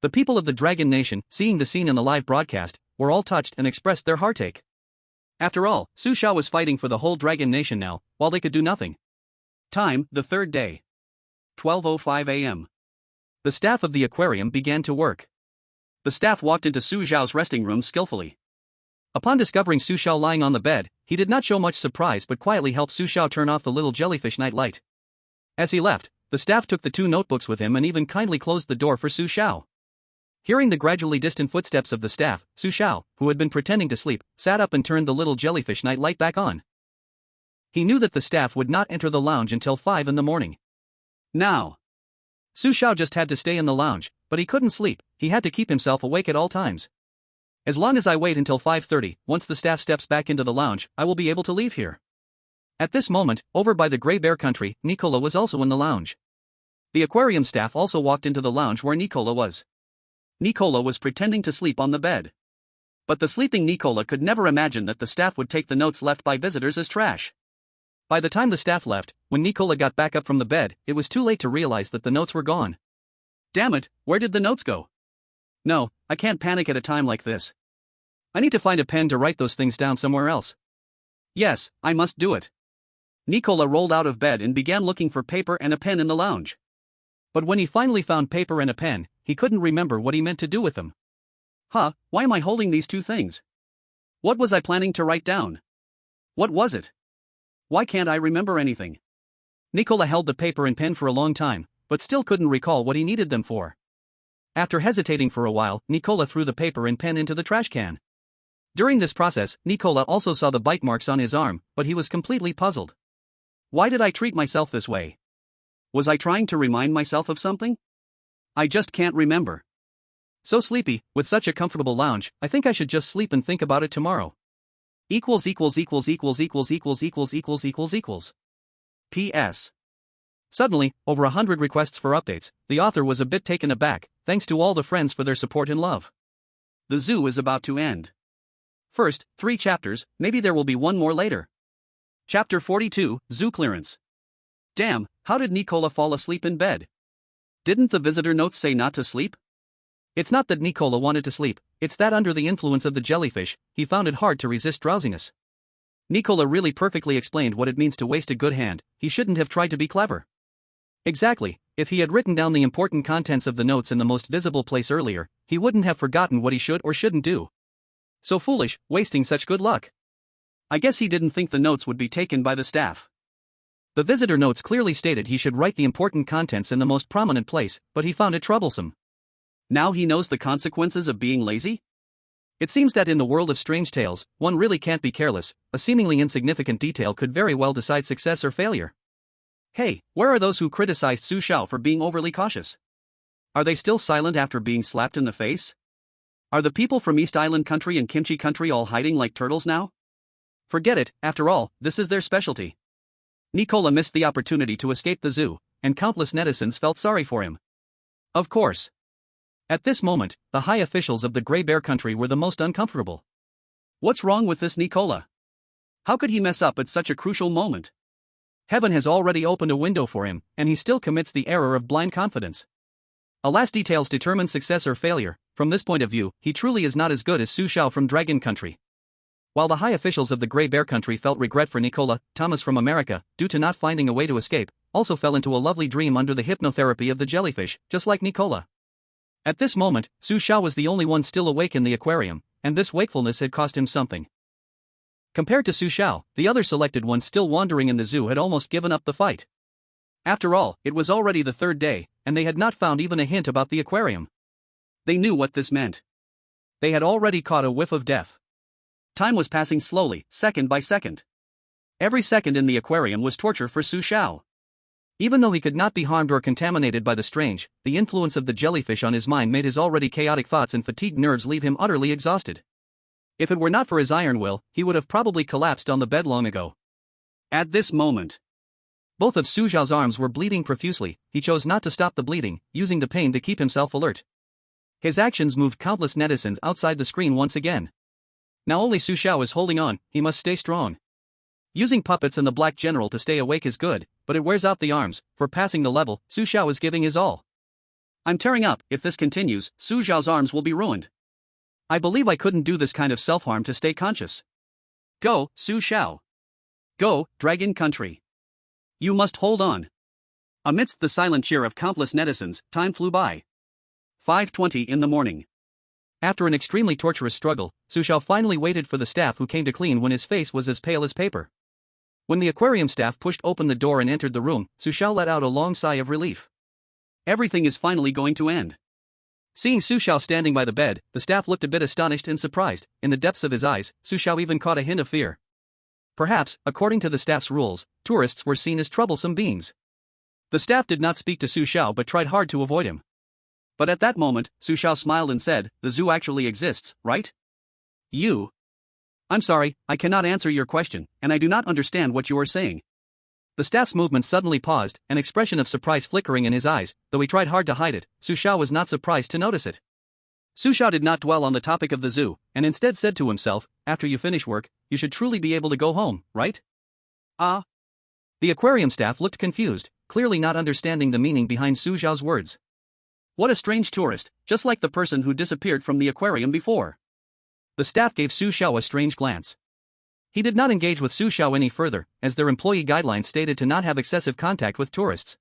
The people of the Dragon Nation, seeing the scene in the live broadcast, were all touched and expressed their heartache. After all, Su Xiao was fighting for the whole Dragon Nation now, while they could do nothing. Time, the 3rd day. 12:05 a.m. The staff of the aquarium began to work. The staff walked into Su Xiao's resting room skillfully. Upon discovering Su Xiao lying on the bed, he did not show much surprise but quietly helped Su Xiao turn off the little jellyfish night light. As he left, the staff took the 2 notebooks with him and even kindly closed the door for Su Xiao. Hearing the gradually distant footsteps of the staff, Su Xiao, who had been pretending to sleep, sat up and turned the little jellyfish night light back on. He knew that the staff would not enter the lounge until 5 in the morning. Now, Su Xiao just had to stay in the lounge, but he couldn't sleep, he had to keep himself awake at all times. As long as I wait until 5:30, once the staff steps back into the lounge, I will be able to leave here. At this moment, over by the Grey Bear country, Nicola was also in the lounge. The aquarium staff also walked into the lounge where Nicola was. Nicola was pretending to sleep on the bed. But the sleeping Nicola could never imagine that the staff would take the notes left by visitors as trash. By the time the staff left, when Nicola got back up from the bed, it was too late to realize that the notes were gone. Damn it, where did the notes go? No, I can't panic at a time like this. I need to find a pen to write those things down somewhere else. Yes, I must do it. Nicola rolled out of bed and began looking for paper and a pen in the lounge. But when he finally found paper and a pen, he couldn't remember what he meant to do with them. Why am I holding these two things? What was I planning to write down? What was it? Why can't I remember anything? Nicola held the paper and pen for a long time, but still couldn't recall what he needed them for. After hesitating for a while, Nicola threw the paper and pen into the trash can. During this process, Nicola also saw the bite marks on his arm, but he was completely puzzled. Why did I treat myself this way? Was I trying to remind myself of something? I just can't remember. So sleepy, with such a comfortable lounge, I think I should just sleep and think about it tomorrow. P.S. Suddenly, over 100 requests for updates, the author was a bit taken aback, thanks to all the friends for their support and love. The zoo is about to end. First, 3 chapters, maybe there will be one more later. Chapter 42, Zoo Clearance. Damn, how did Nicola fall asleep in bed? Didn't the visitor notes say not to sleep? It's not that Nicola wanted to sleep, it's that under the influence of the jellyfish, he found it hard to resist drowsiness. Nicola really perfectly explained what it means to waste a good hand. He shouldn't have tried to be clever. Exactly, if he had written down the important contents of the notes in the most visible place earlier, he wouldn't have forgotten what he should or shouldn't do. So foolish, wasting such good luck. I guess he didn't think the notes would be taken by the staff. The visitor notes clearly stated he should write the important contents in the most prominent place, but he found it troublesome. Now he knows the consequences of being lazy? It seems that in the world of strange tales, one really can't be careless. A seemingly insignificant detail could very well decide success or failure. Hey, where are those who criticized Su Xiao for being overly cautious? Are they still silent after being slapped in the face? Are the people from East Island Country and Kimchi Country all hiding like turtles now? Forget it, after all, this is their specialty. Nicola missed the opportunity to escape the zoo, and countless netizens felt sorry for him. Of course. At this moment, the high officials of the Grey Bear Country were the most uncomfortable. What's wrong with this Nicola? How could he mess up at such a crucial moment? Heaven has already opened a window for him, and he still commits the error of blind confidence. Alas, details determine success or failure. From this point of view, he truly is not as good as Su Xiao from Dragon Country. While the high officials of the Grey Bear Country felt regret for Nicola, Thomas from America, due to not finding a way to escape, also fell into a lovely dream under the hypnotherapy of the jellyfish, just like Nicola. At this moment, Su Xiao was the only one still awake in the aquarium, and this wakefulness had cost him something. Compared to Su Xiao, the other selected ones still wandering in the zoo had almost given up the fight. After all, it was already the 3rd day, and they had not found even a hint about the aquarium. They knew what this meant. They had already caught a whiff of death. Time was passing slowly, second by second. Every second in the aquarium was torture for Su Xiao. Even though he could not be harmed or contaminated by the strange, the influence of the jellyfish on his mind made his already chaotic thoughts and fatigued nerves leave him utterly exhausted. If it were not for his iron will, he would have probably collapsed on the bed long ago. At this moment, both of Su Xiao's arms were bleeding profusely. He chose not to stop the bleeding, using the pain to keep himself alert. His actions moved countless netizens outside the screen once again. Now only Su Xiao is holding on, he must stay strong. Using puppets and the Black General to stay awake is good, but it wears out the arms. For passing the level, Su Xiao is giving his all. I'm tearing up. If this continues, Su Xiao's arms will be ruined. I believe I couldn't do this kind of self-harm to stay conscious. Go, Su Xiao. Go, Dragon Country. You must hold on. Amidst the silent cheer of countless netizens, time flew by. 5:20 in the morning. After an extremely torturous struggle, Su Xiao finally waited for the staff who came to clean when his face was as pale as paper. When the aquarium staff pushed open the door and entered the room, Su Xiao let out a long sigh of relief. Everything is finally going to end. Seeing Su Xiao standing by the bed, the staff looked a bit astonished and surprised. In the depths of his eyes, Su Xiao even caught a hint of fear. Perhaps, according to the staff's rules, tourists were seen as troublesome beings. The staff did not speak to Su Xiao but tried hard to avoid him. But at that moment, Su Xiao smiled and said, "The zoo actually exists, right? You? I'm sorry, I cannot answer your question, and I do not understand what you are saying." The staff's movement suddenly paused, an expression of surprise flickering in his eyes. Though he tried hard to hide it, Su Xiao was not surprised to notice it. Su Xiao did not dwell on the topic of the zoo, and instead said to himself, after you finish work, you should truly be able to go home, right? Ah. The aquarium staff looked confused, clearly not understanding the meaning behind Su Xiao's words. What a strange tourist, just like the person who disappeared from the aquarium before. The staff gave Su Xiao a strange glance. He did not engage with Su Xiao any further, as their employee guidelines stated to not have excessive contact with tourists.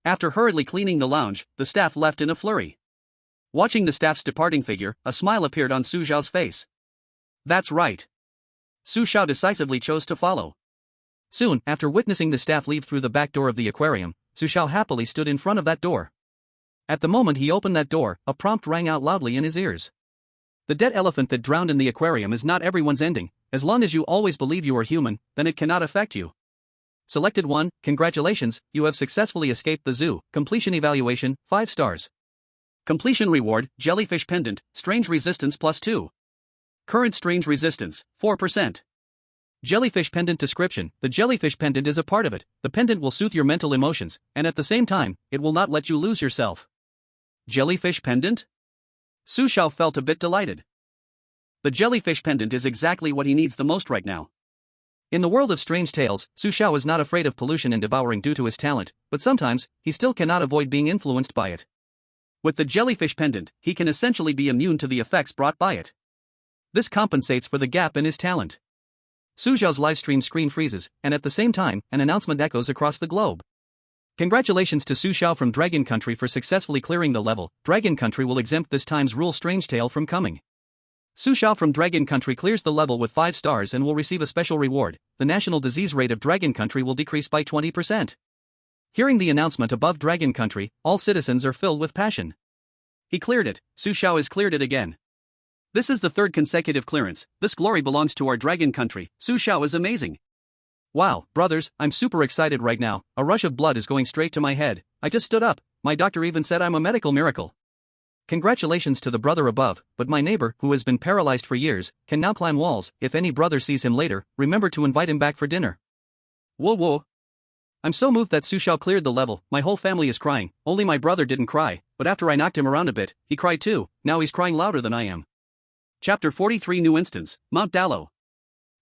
After hurriedly cleaning the lounge, the staff left in a flurry. Watching the staff's departing figure, a smile appeared on Su Xiao's face. That's right. Su Xiao decisively chose to follow. Soon, after witnessing the staff leave through the back door of the aquarium, Su Xiao happily stood in front of that door. At the moment he opened that door, a prompt rang out loudly in his ears. The dead elephant that drowned in the aquarium is not everyone's ending. As long as you always believe you are human, then it cannot affect you. Selected 1, congratulations, you have successfully escaped the zoo. Completion evaluation, 5 stars. Completion reward, jellyfish pendant, strange resistance +2. Current strange resistance, 4%. Jellyfish pendant description, the jellyfish pendant is a part of it. The pendant will soothe your mental emotions, and at the same time, it will not let you lose yourself. Jellyfish pendant? Su Xiao felt a bit delighted. The jellyfish pendant is exactly what he needs the most right now. In the world of strange tales, Su Xiao is not afraid of pollution and devouring due to his talent, but sometimes, he still cannot avoid being influenced by it. With the jellyfish pendant, he can essentially be immune to the effects brought by it. This compensates for the gap in his talent. Su Xiao's livestream screen freezes, and at the same time, an announcement echoes across the globe. Congratulations to Su Xiao from Dragon Country for successfully clearing the level. Dragon Country will exempt this time's rule strange tale from coming. Su Xiao from Dragon Country clears the level with 5 stars and will receive a special reward. The national disease rate of Dragon Country will decrease by 20%. Hearing the announcement above Dragon Country, all citizens are filled with passion. He cleared it. Su Xiao has cleared it again. This is the 3rd consecutive clearance. This glory belongs to our Dragon Country. Su Xiao is amazing. Wow, brothers, I'm super excited right now. A rush of blood is going straight to my head. I just stood up. My doctor even said I'm a medical miracle. Congratulations to the brother above, but my neighbor, who has been paralyzed for years, can now climb walls. If any brother sees him later, remember to invite him back for dinner. Whoa whoa. I'm so moved that Su Xiao cleared the level. My whole family is crying. Only my brother didn't cry, but after I knocked him around a bit, he cried too. Now he's crying louder than I am. Chapter 43 New Instance, Mount Dallow.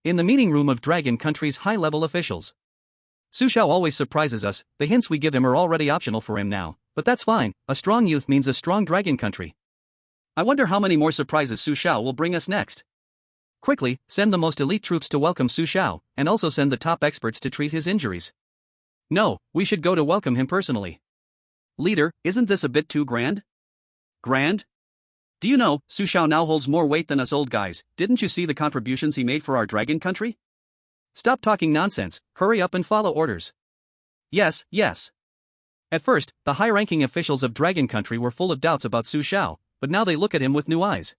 In the meeting room of Dragon Country's high-level officials. Su Xiao always surprises us. The hints we give him are already optional for him now, but that's fine. A strong youth means a strong Dragon Country. I wonder how many more surprises Su Xiao will bring us next. Quickly, send the most elite troops to welcome Su Xiao, and also send the top experts to treat his injuries. No, we should go to welcome him personally. Leader, isn't this a bit too grand? Grand? Do you know, Su Xiao now holds more weight than us old guys. Didn't you see the contributions he made for our Dragon Country? Stop talking nonsense, hurry up and follow orders. Yes, yes. At first, the high-ranking officials of Dragon Country were full of doubts about Su Xiao, but now they look at him with new eyes.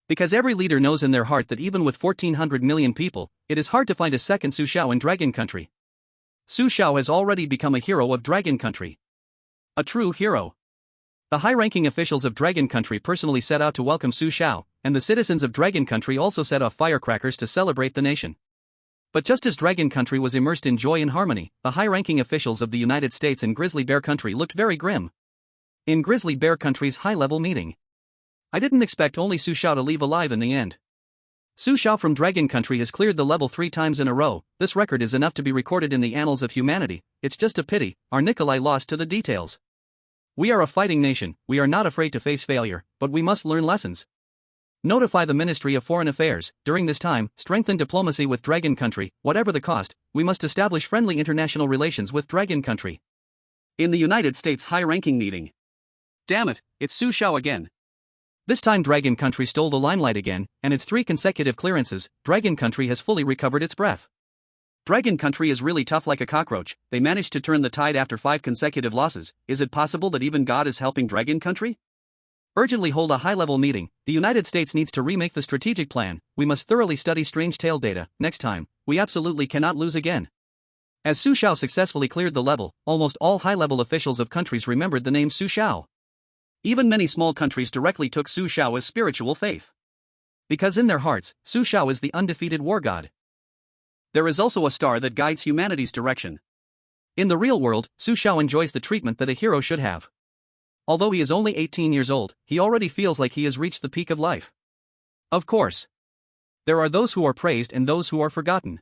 Because every leader knows in their heart that even with 1,400 million people, it is hard to find a second Su Xiao in Dragon Country. Su Xiao has already become a hero of Dragon Country. A true hero. The high-ranking officials of Dragon Country personally set out to welcome Su Xiao, and the citizens of Dragon Country also set off firecrackers to celebrate the nation. But just as Dragon Country was immersed in joy and harmony, the high-ranking officials of the United States and Grizzly Bear Country looked very grim. In Grizzly Bear Country's high-level meeting. I didn't expect only Su Xiao to leave alive in the end. Su Xiao from Dragon Country has cleared the level 3 times in a row. This record is enough to be recorded in the annals of humanity. It's just a pity, our Nikolai lost to the details. We are a fighting nation, we are not afraid to face failure, but we must learn lessons. Notify the Ministry of Foreign Affairs. During this time, strengthen diplomacy with Dragon Country. Whatever the cost, we must establish friendly international relations with Dragon Country. In the United States high-ranking meeting. Damn it, it's Su Xiao again. This time Dragon Country stole the limelight again, and its 3 consecutive clearances, Dragon Country has fully recovered its breath. Dragon Country is really tough like a cockroach. They managed to turn the tide after 5 consecutive losses. Is it possible that even God is helping Dragon Country? Urgently hold a high-level meeting. The United States needs to remake the strategic plan. We must thoroughly study strange tale data. Next time, we absolutely cannot lose again. As Su Xiao successfully cleared the level, almost all high-level officials of countries remembered the name Su Xiao. Even many small countries directly took Su Xiao as spiritual faith. Because in their hearts, Su Xiao is the undefeated war god. There is also a star that guides humanity's direction. In the real world, Su Xiao enjoys the treatment that a hero should have. Although he is only 18 years old, he already feels like he has reached the peak of life. Of course, there are those who are praised and those who are forgotten.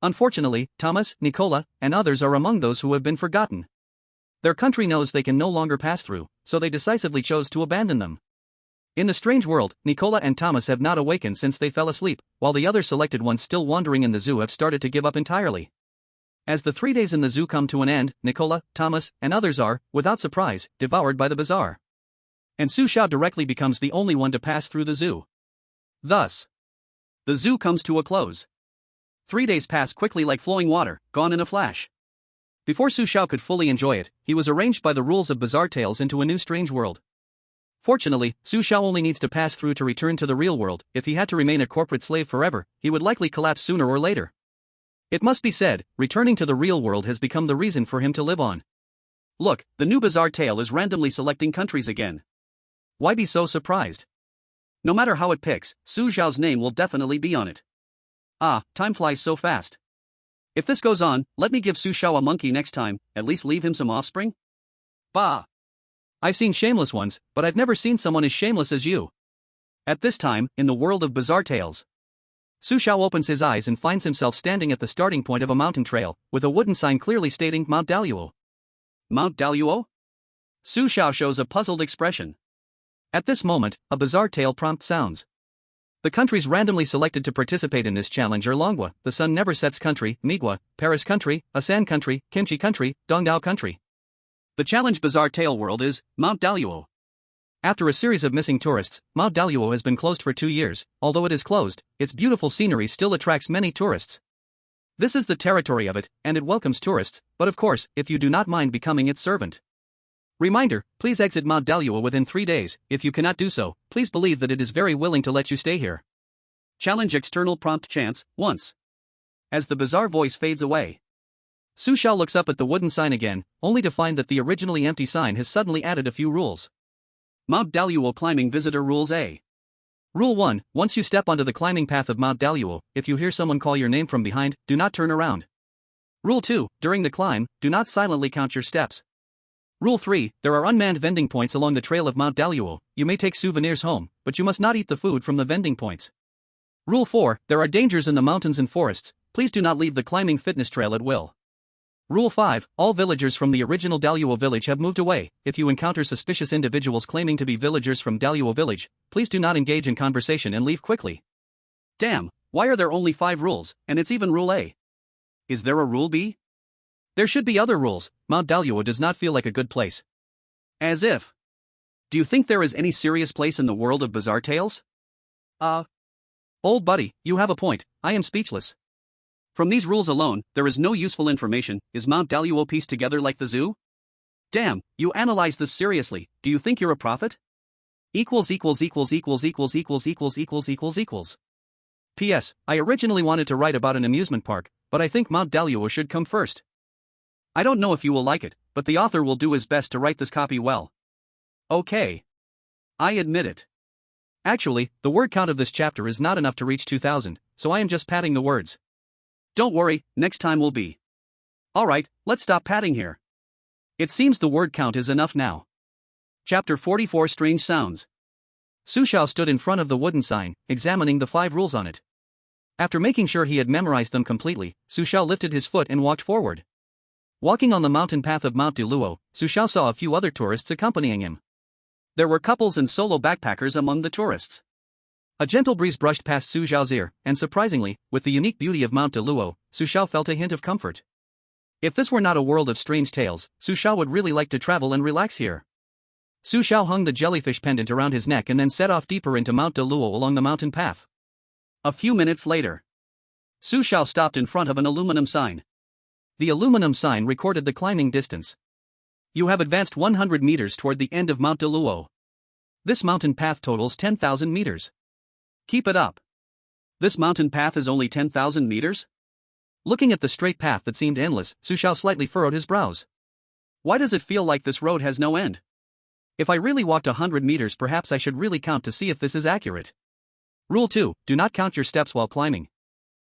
Unfortunately, Thomas, Nicola, and others are among those who have been forgotten. Their country knows they can no longer pass through, so they decisively chose to abandon them. In the strange world, Nicola and Thomas have not awakened since they fell asleep, while the other selected ones still wandering in the zoo have started to give up entirely. As the 3 days in the zoo come to an end, Nicola, Thomas, and others are, without surprise, devoured by the bazaar. And Su Xiao directly becomes the only one to pass through the zoo. Thus, the zoo comes to a close. 3 days pass quickly like flowing water, gone in a flash. Before Su Xiao could fully enjoy it, he was arranged by the rules of Bizarre Tales into a new strange world. Fortunately, Su Xiao only needs to pass through to return to the real world. If he had to remain a corporate slave forever, he would likely collapse sooner or later. It must be said, returning to the real world has become the reason for him to live on. Look, the new Bizarre Tale is randomly selecting countries again. Why be so surprised? No matter how it picks, Su Xiao's name will definitely be on it. Ah, time flies so fast. If this goes on, let me give Su Xiao a monkey next time, at least leave him some offspring? Bah! I've seen shameless ones, but I've never seen someone as shameless as you. At this time, in the world of Bizarre Tales, Su Xiao opens his eyes and finds himself standing at the starting point of a mountain trail, with a wooden sign clearly stating Mount Daluo. Mount Daluo? Su Xiao shows a puzzled expression. At this moment, a Bizarre Tale prompt sounds. The countries randomly selected to participate in this challenge are Longwa, the Sun Never Sets Country, Migwa, Paris Country, Asan Country, Kimchi Country, Dongdao Country. The challenge Bizarre Tale world is Mount Daluo. After a series of missing tourists, Mount Daluo has been closed for 2 years. Although it is closed, its beautiful scenery still attracts many tourists. This is the territory of it, and it welcomes tourists, but of course, if you do not mind becoming its servant. Reminder, please exit Mount Daluo within 3 days. If you cannot do so, please believe that it is very willing to let you stay here. Challenge external prompt chance, once. As the bizarre voice fades away, Su Xiao looks up at the wooden sign again, only to find that the originally empty sign has suddenly added a few rules. Mount Daluo Climbing Visitor Rules A. Rule 1, once you step onto the climbing path of Mount Daluo, if you hear someone call your name from behind, do not turn around. Rule 2, during the climb, do not silently count your steps. Rule 3, there are unmanned vending points along the trail of Mount Daluo. You may take souvenirs home, but you must not eat the food from the vending points. Rule 4, there are dangers in the mountains and forests. Please do not leave the climbing fitness trail at will. Rule 5, all villagers from the original Daluo village have moved away. If you encounter suspicious individuals claiming to be villagers from Daluo village, please do not engage in conversation and leave quickly. Damn, why are there only 5 rules, and it's even Rule A? Is there a Rule B? There should be other rules. Mount Daluo does not feel like a good place. As if. Do you think there is any serious place in the world of Bizarre Tales? Old buddy, you have a point, I am speechless. From these rules alone, there is no useful information. Is Mount Daluo pieced together like the zoo? Damn, you analyze this seriously. Do you think you're a prophet? P.S. I originally wanted to write about an amusement park, but I think Mount Daluo should come first. I don't know if you will like it, but the author will do his best to write this copy well. Okay. I admit it. Actually, the word count of this chapter is not enough to reach 2,000, so I am just padding the words. Don't worry, next time will be. Alright, let's stop padding here. It seems the word count is enough now. Chapter 44 Strange Sounds. Su Xiao stood in front of the wooden sign, examining the 5 rules on it. After making sure he had memorized them completely, Su Xiao lifted his foot and walked forward. Walking on the mountain path of Mount Daluo, Su Xiao saw a few other tourists accompanying him. There were couples and solo backpackers among the tourists. A gentle breeze brushed past Su Xiao's ear, and surprisingly, with the unique beauty of Mount Daluo, Su Xiao felt a hint of comfort. If this were not a world of strange tales, Su Xiao would really like to travel and relax here. Su Xiao hung the jellyfish pendant around his neck and then set off deeper into Mount Daluo along the mountain path. A few minutes later, Su Xiao stopped in front of an aluminum sign. The aluminum sign recorded the climbing distance. You have advanced 100 meters toward the end of Mount Daluo. This mountain path totals 10,000 meters. Keep it up. This mountain path is only 10,000 meters? Looking at the straight path that seemed endless, Su Xiao slightly furrowed his brows. Why does it feel like this road has no end? If I really walked 100 meters, perhaps I should really count to see if this is accurate. Rule 2, do not count your steps while climbing.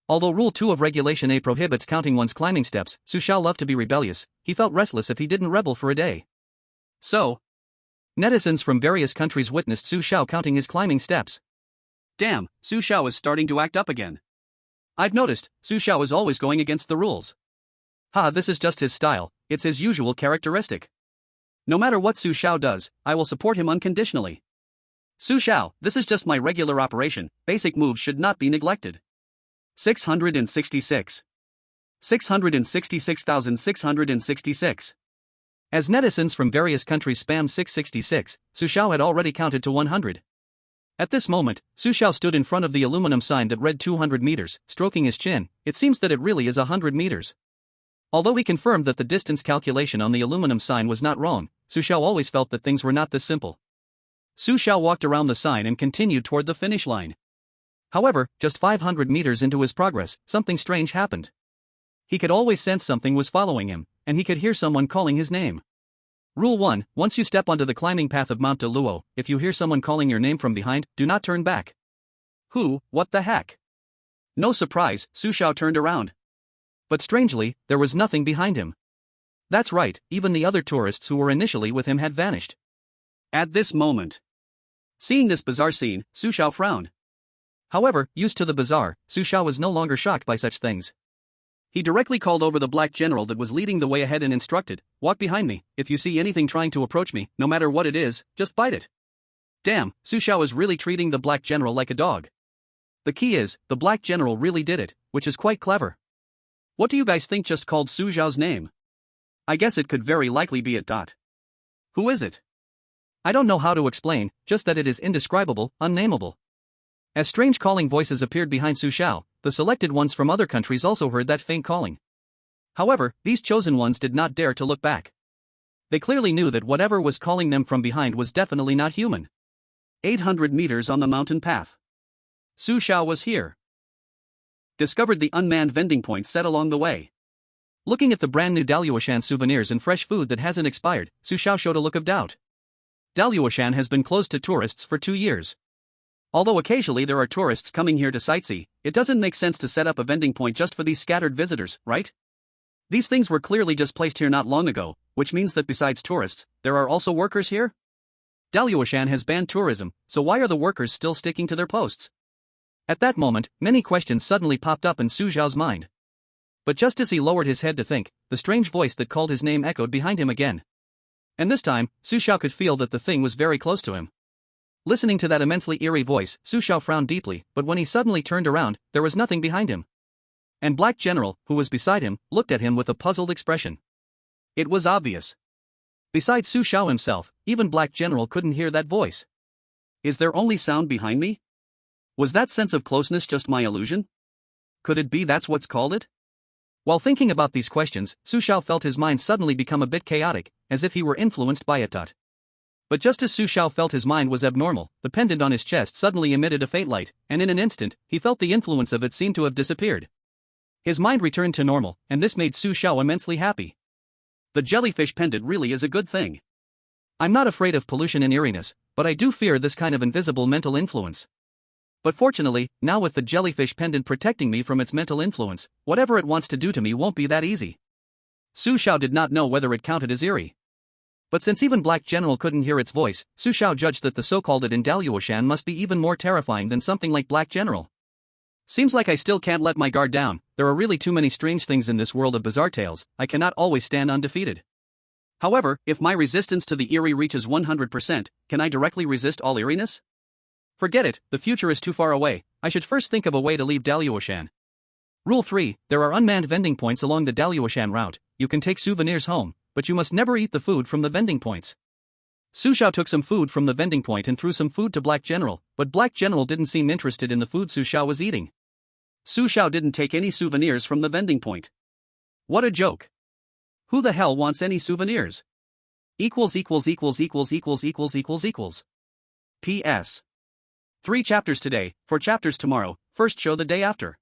Although Rule 2 of Regulation A prohibits counting one's climbing steps, Su Xiao loved to be rebellious. He felt restless if he didn't rebel for a day. So, netizens from various countries witnessed Su Xiao counting his climbing steps. Damn, Su Xiao is starting to act up again. I've noticed, Su Xiao is always going against the rules. This is just his style, it's his usual characteristic. No matter what Su Xiao does, I will support him unconditionally. Su Xiao, this is just my regular operation, basic moves should not be neglected. 666. 666,666. As netizens from various countries spammed 666, Su Xiao had already counted to 100. At this moment, Su Xiao stood in front of the aluminum sign that read 200 meters, stroking his chin. It seems that it really is 100 meters. Although he confirmed that the distance calculation on the aluminum sign was not wrong, Su Xiao always felt that things were not this simple. Su Xiao walked around the sign and continued toward the finish line. However, just 500 meters into his progress, something strange happened. He could always sense something was following him, and he could hear someone calling his name. Rule 1, once you step onto the climbing path of Mount De Luo, if you hear someone calling your name from behind, do not turn back. Who, what the heck? No surprise, Su Xiao turned around. But strangely, there was nothing behind him. That's right, even the other tourists who were initially with him had vanished. At this moment, seeing this bizarre scene, Su Xiao frowned. However, used to the bizarre, Su Xiao was no longer shocked by such things. He directly called over the black general that was leading the way ahead and instructed, "Walk behind me, if you see anything trying to approach me, no matter what it is, just bite it." Damn, Su Xiao is really treating the black general like a dog. The key is, the black general really did it, which is quite clever. What do you guys think just called Su Xiao's name? I guess it could very likely be it. Who is it? I don't know how to explain, just that it is indescribable, unnameable. As strange calling voices appeared behind Su Xiao, the selected ones from other countries also heard that faint calling. However, these chosen ones did not dare to look back. They clearly knew that whatever was calling them from behind was definitely not human. 800 meters on the mountain path. Su Xiao was here. Discovered the unmanned vending points set along the way. Looking at the brand new Daluoshan souvenirs and fresh food that hasn't expired, Su Xiao showed a look of doubt. Daluoshan has been closed to tourists for 2 years. Although occasionally there are tourists coming here to sightsee, it doesn't make sense to set up a vending point just for these scattered visitors, right? These things were clearly just placed here not long ago, which means that besides tourists, there are also workers here? Daluoshan has banned tourism, so why are the workers still sticking to their posts? At that moment, many questions suddenly popped up in Su Xiao's mind. But just as he lowered his head to think, the strange voice that called his name echoed behind him again. And this time, Su Xiao could feel that the thing was very close to him. Listening to that immensely eerie voice, Su Xiao frowned deeply, but when he suddenly turned around, there was nothing behind him. And Black General, who was beside him, looked at him with a puzzled expression. It was obvious. Besides Su Xiao himself, even Black General couldn't hear that voice. Is there only sound behind me? Was that sense of closeness just my illusion? Could it be that's what's called it? While thinking about these questions, Su Xiao felt his mind suddenly become a bit chaotic, as if he were influenced by it. But just as Su Xiao felt his mind was abnormal, the pendant on his chest suddenly emitted a faint light, and in an instant, he felt the influence of it seem to have disappeared. His mind returned to normal, and this made Su Xiao immensely happy. The jellyfish pendant really is a good thing. I'm not afraid of pollution and eeriness, but I do fear this kind of invisible mental influence. But fortunately, now with the jellyfish pendant protecting me from its mental influence, whatever it wants to do to me won't be that easy. Su Xiao did not know whether it counted as eerie. But since even Black General couldn't hear its voice, Su Xiao judged that the so-called it in Daluoshan must be even more terrifying than something like Black General. Seems like I still can't let my guard down. There are really too many strange things in this world of bizarre tales. I cannot always stand undefeated. However, if my resistance to the eerie reaches 100%, can I directly resist all eeriness? Forget it, the future is too far away. I should first think of a way to leave Daluoshan. Rule 3, there are unmanned vending points along the Daluoshan route. You can take souvenirs home, but you must never eat the food from the vending points. Su Xiao took some food from the vending point and threw some food to Black General, but Black General didn't seem interested in the food Su Xiao was eating. Su Xiao didn't take any souvenirs from the vending point. What a joke. Who the hell wants any souvenirs? P.S. 3 chapters today, 4 chapters tomorrow, first show the day after.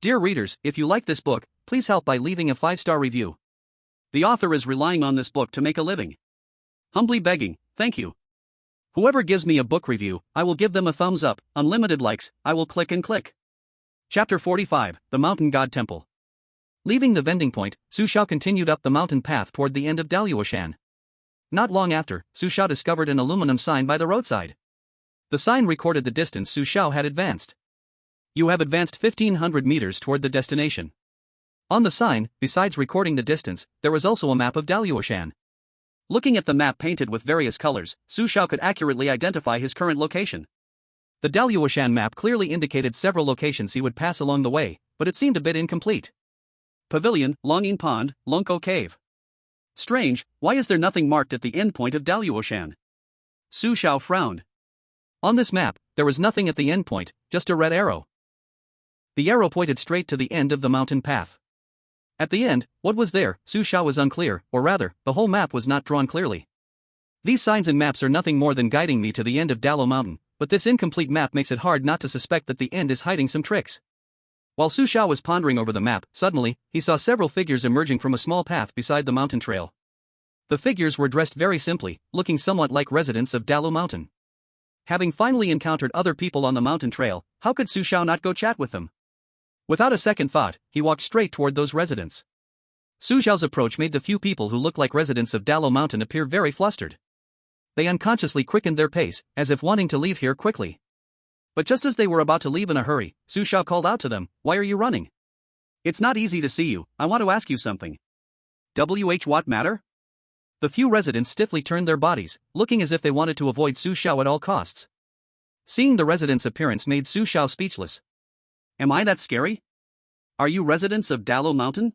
Dear readers, if you like this book, please help by leaving a 5-star review. The author is relying on this book to make a living. Humbly begging, thank you. Whoever gives me a book review, I will give them a thumbs up, unlimited likes, I will click and click. Chapter 45, The Mountain God Temple. Leaving the vending point, Su Xiao continued up the mountain path toward the end of Daluoshan. Not long after, Su Xiao discovered an aluminum sign by the roadside. The sign recorded the distance Su Xiao had advanced. You have advanced 1,500 meters toward the destination. On the sign, besides recording the distance, there was also a map of Daluoshan. Looking at the map painted with various colors, Su Xiao could accurately identify his current location. The Daluoshan map clearly indicated several locations he would pass along the way, but it seemed a bit incomplete. Pavilion, Longing Pond, Lonko Cave. Strange, why is there nothing marked at the endpoint of Daluoshan? Su Xiao frowned. On this map, there was nothing at the endpoint, just a red arrow. The arrow pointed straight to the end of the mountain path. At the end, what was there, Su Xiao was unclear, or rather, the whole map was not drawn clearly. These signs and maps are nothing more than guiding me to the end of Dalo Mountain, but this incomplete map makes it hard not to suspect that the end is hiding some tricks. While Su Xiao was pondering over the map, suddenly, he saw several figures emerging from a small path beside the mountain trail. The figures were dressed very simply, looking somewhat like residents of Dalo Mountain. Having finally encountered other people on the mountain trail, how could Su Xiao not go chat with them? Without a second thought, he walked straight toward those residents. Su Xiao's approach made the few people who looked like residents of Dalo Mountain appear very flustered. They unconsciously quickened their pace, as if wanting to leave here quickly. But just as they were about to leave in a hurry, Su Xiao called out to them, "Why are you running? It's not easy to see you, I want to ask you something." What matter? The few residents stiffly turned their bodies, looking as if they wanted to avoid Su Xiao at all costs. Seeing the residents' appearance made Su Xiao speechless. Am I that scary? Are you residents of Dalo Mountain?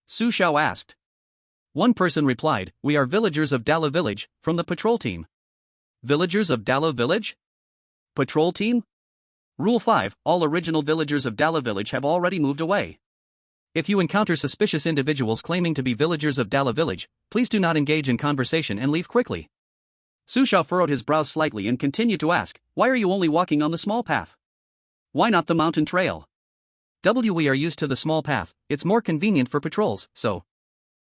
Su Xiao asked. One person replied, "We are villagers of Dala Village, from the patrol team." Villagers of Dala Village? Patrol team? Rule 5, all original villagers of Dala Village have already moved away. If you encounter suspicious individuals claiming to be villagers of Dala Village, please do not engage in conversation and leave quickly. Su Xiao furrowed his brows slightly and continued to ask, "Why are you only walking on the small path? Why not the mountain trail?" We are used to the small path, it's more convenient for patrols, so.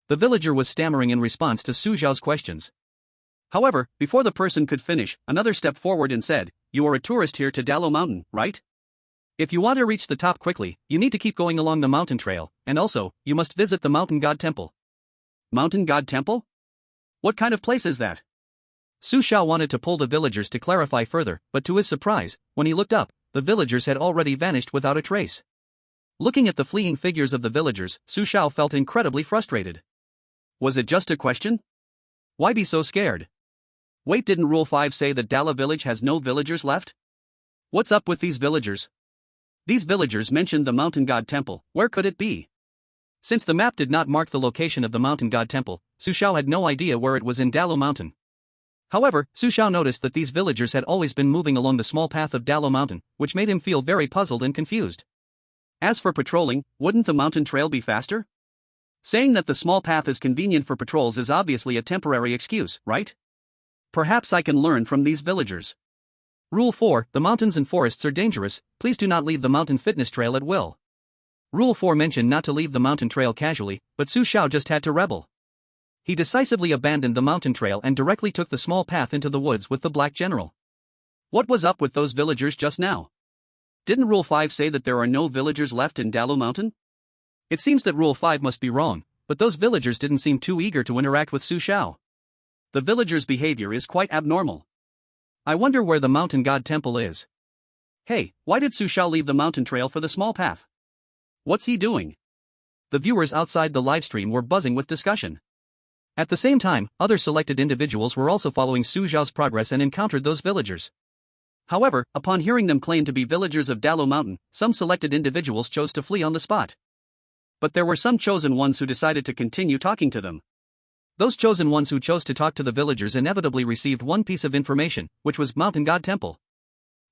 The villager was stammering in response to Su Xiao's questions. However, before the person could finish, another stepped forward and said, "You are a tourist here to Dalo Mountain, right? If you want to reach the top quickly, you need to keep going along the mountain trail, and also, you must visit the Mountain God Temple." Mountain God Temple? What kind of place is that? Su Xiao wanted to pull the villagers to clarify further, but to his surprise, when he looked up, the villagers had already vanished without a trace. Looking at the fleeing figures of the villagers, Su Xiao felt incredibly frustrated. Was it just a question? Why be so scared? Wait, didn't Rule 5 say that Dala Village has no villagers left? What's up with these villagers? These villagers mentioned the Mountain God Temple, where could it be? Since the map did not mark the location of the Mountain God Temple, Su Xiao had no idea where it was in Dalo Mountain. However, Su Xiao noticed that these villagers had always been moving along the small path of Dalo Mountain, which made him feel very puzzled and confused. As for patrolling, wouldn't the mountain trail be faster? Saying that the small path is convenient for patrols is obviously a temporary excuse, right? Perhaps I can learn from these villagers. Rule 4, the mountains and forests are dangerous, please do not leave the mountain fitness trail at will. Rule 4 mentioned not to leave the mountain trail casually, but Su Xiao just had to rebel. He decisively abandoned the mountain trail and directly took the small path into the woods with the Black General. What was up with those villagers just now? Didn't Rule 5 say that there are no villagers left in Dalo Mountain? It seems that Rule 5 must be wrong, but those villagers didn't seem too eager to interact with Su Xiao. The villagers' behavior is quite abnormal. I wonder where the Mountain God Temple is. Hey, why did Su Xiao leave the mountain trail for the small path? What's he doing? The viewers outside the livestream were buzzing with discussion. At the same time, other selected individuals were also following Su Xiao's progress and encountered those villagers. However, upon hearing them claim to be villagers of Dalo Mountain, some selected individuals chose to flee on the spot. But there were some chosen ones who decided to continue talking to them. Those chosen ones who chose to talk to the villagers inevitably received one piece of information, which was Mountain God Temple.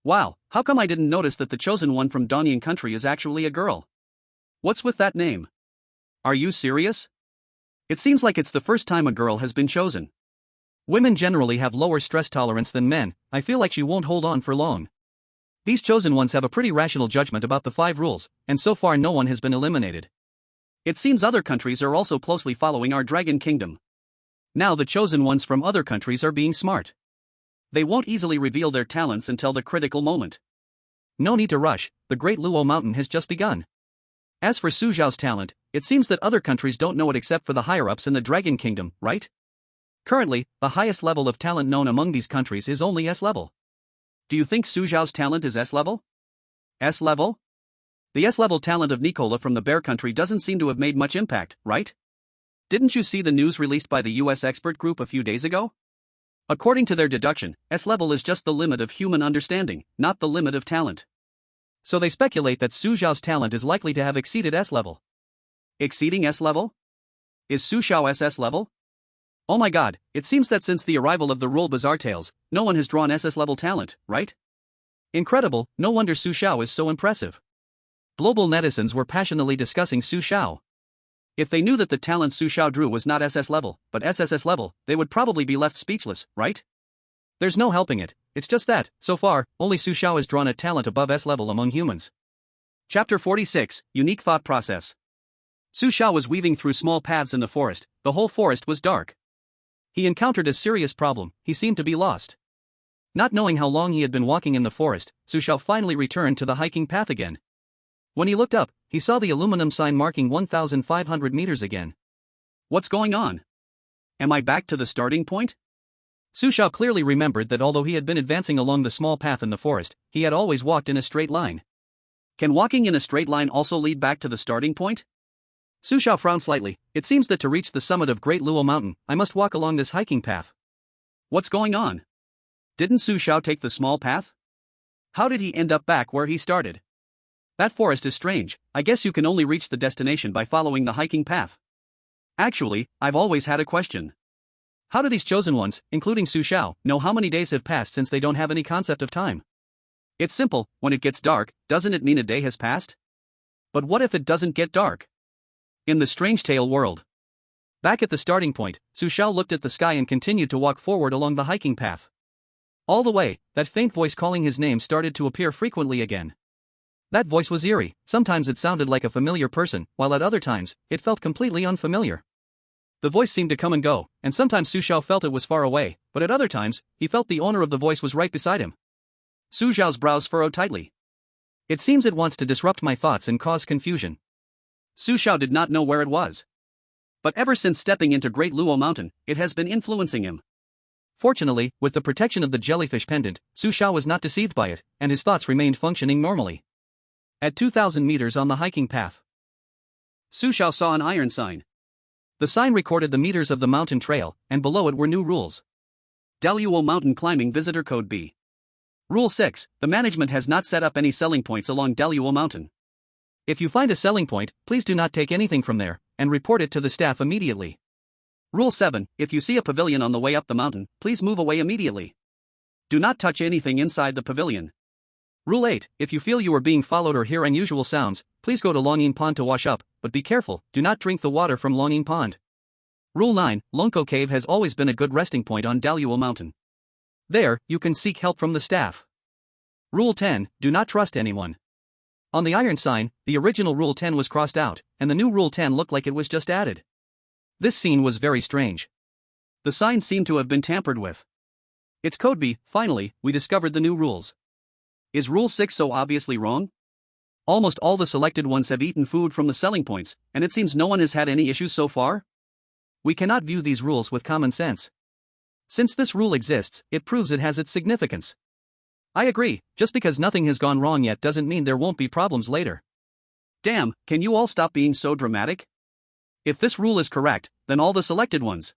Wow, how come I didn't notice that the chosen one from Danyang country is actually a girl? What's with that name? Are you serious? It seems like it's the first time a girl has been chosen. Women generally have lower stress tolerance than men, I feel like she won't hold on for long. These chosen ones have a pretty rational judgment about the 5 rules, and so far no one has been eliminated. It seems other countries are also closely following our Dragon Kingdom. Now the chosen ones from other countries are being smart. They won't easily reveal their talents until the critical moment. No need to rush, the Great Luo Mountain has just begun. As for Su Xiao's talent, it seems that other countries don't know it except for the higher-ups in the Dragon Kingdom, right? Currently, the highest level of talent known among these countries is only S level. Do you think Su Xiao's talent is S level? S level? The S level talent of Nicola from the Bear Country doesn't seem to have made much impact, right? Didn't you see the news released by the US expert group a few days ago? According to their deduction, S level is just the limit of human understanding, not the limit of talent. So they speculate that Su Xiao's talent is likely to have exceeded S level. Exceeding S level? Is Su Xiao SS level? Oh my god, it seems that since the arrival of the Rule Bizarre Tales, no one has drawn SS level talent, right? Incredible, no wonder Su Xiao is so impressive. Global netizens were passionately discussing Su Xiao. If they knew that the talent Su Xiao drew was not SS level, but SSS level, they would probably be left speechless, right? There's no helping it, it's just that, so far, only Su Xiao has drawn a talent above S level among humans. Chapter 46, Unique Thought Process. Su Xiao was weaving through small paths in the forest, the whole forest was dark. He encountered a serious problem, he seemed to be lost. Not knowing how long he had been walking in the forest, Su Xiao finally returned to the hiking path again. When he looked up, he saw the aluminum sign marking 1,500 meters again. What's going on? Am I back to the starting point? Su Xiao clearly remembered that although he had been advancing along the small path in the forest, he had always walked in a straight line. Can walking in a straight line also lead back to the starting point? Su Xiao frowned slightly. It seems that to reach the summit of Great Luo Mountain, I must walk along this hiking path. What's going on? Didn't Su Xiao take the small path? How did he end up back where he started? That forest is strange, I guess you can only reach the destination by following the hiking path. Actually, I've always had a question. How do these chosen ones, including Su Xiao, know how many days have passed since they don't have any concept of time? It's simple, when it gets dark, doesn't it mean a day has passed? But what if it doesn't get dark? In the Strange Tale world. Back at the starting point, Su Xiao looked at the sky and continued to walk forward along the hiking path. All the way, that faint voice calling his name started to appear frequently again. That voice was eerie, sometimes it sounded like a familiar person, while at other times, it felt completely unfamiliar. The voice seemed to come and go, and sometimes Su Xiao felt it was far away, but at other times, he felt the owner of the voice was right beside him. Su Xiao's brows furrowed tightly. It seems it wants to disrupt my thoughts and cause confusion. Su Xiao did not know where it was. But ever since stepping into Great Luo Mountain, it has been influencing him. Fortunately, with the protection of the jellyfish pendant, Su Xiao was not deceived by it, and his thoughts remained functioning normally. At 2,000 meters on the hiking path, Su Xiao saw an iron sign. The sign recorded the meters of the mountain trail, and below it were new rules. Daluo Mountain Climbing Visitor Code B. Rule 6, the management has not set up any selling points along Daluo Mountain. If you find a selling point, please do not take anything from there, and report it to the staff immediately. Rule 7, if you see a pavilion on the way up the mountain, please move away immediately. Do not touch anything inside the pavilion. Rule 8, if you feel you are being followed or hear unusual sounds, please go to Longyin Pond to wash up, but be careful, do not drink the water from Longyin Pond. Rule 9, Lonko Cave has always been a good resting point on Daluo Mountain. There, you can seek help from the staff. Rule 10, do not trust anyone. On the iron sign, the original Rule 10 was crossed out, and the new Rule 10 looked like it was just added. This scene was very strange. The sign seemed to have been tampered with. It's Code B, finally, we discovered the new rules. Is Rule 6 so obviously wrong? Almost all the selected ones have eaten food from the selling points, and it seems no one has had any issues so far? We cannot view these rules with common sense. Since this rule exists, it proves it has its significance. I agree, just because nothing has gone wrong yet doesn't mean there won't be problems later. Damn, can you all stop being so dramatic? If this rule is correct, then all the selected ones.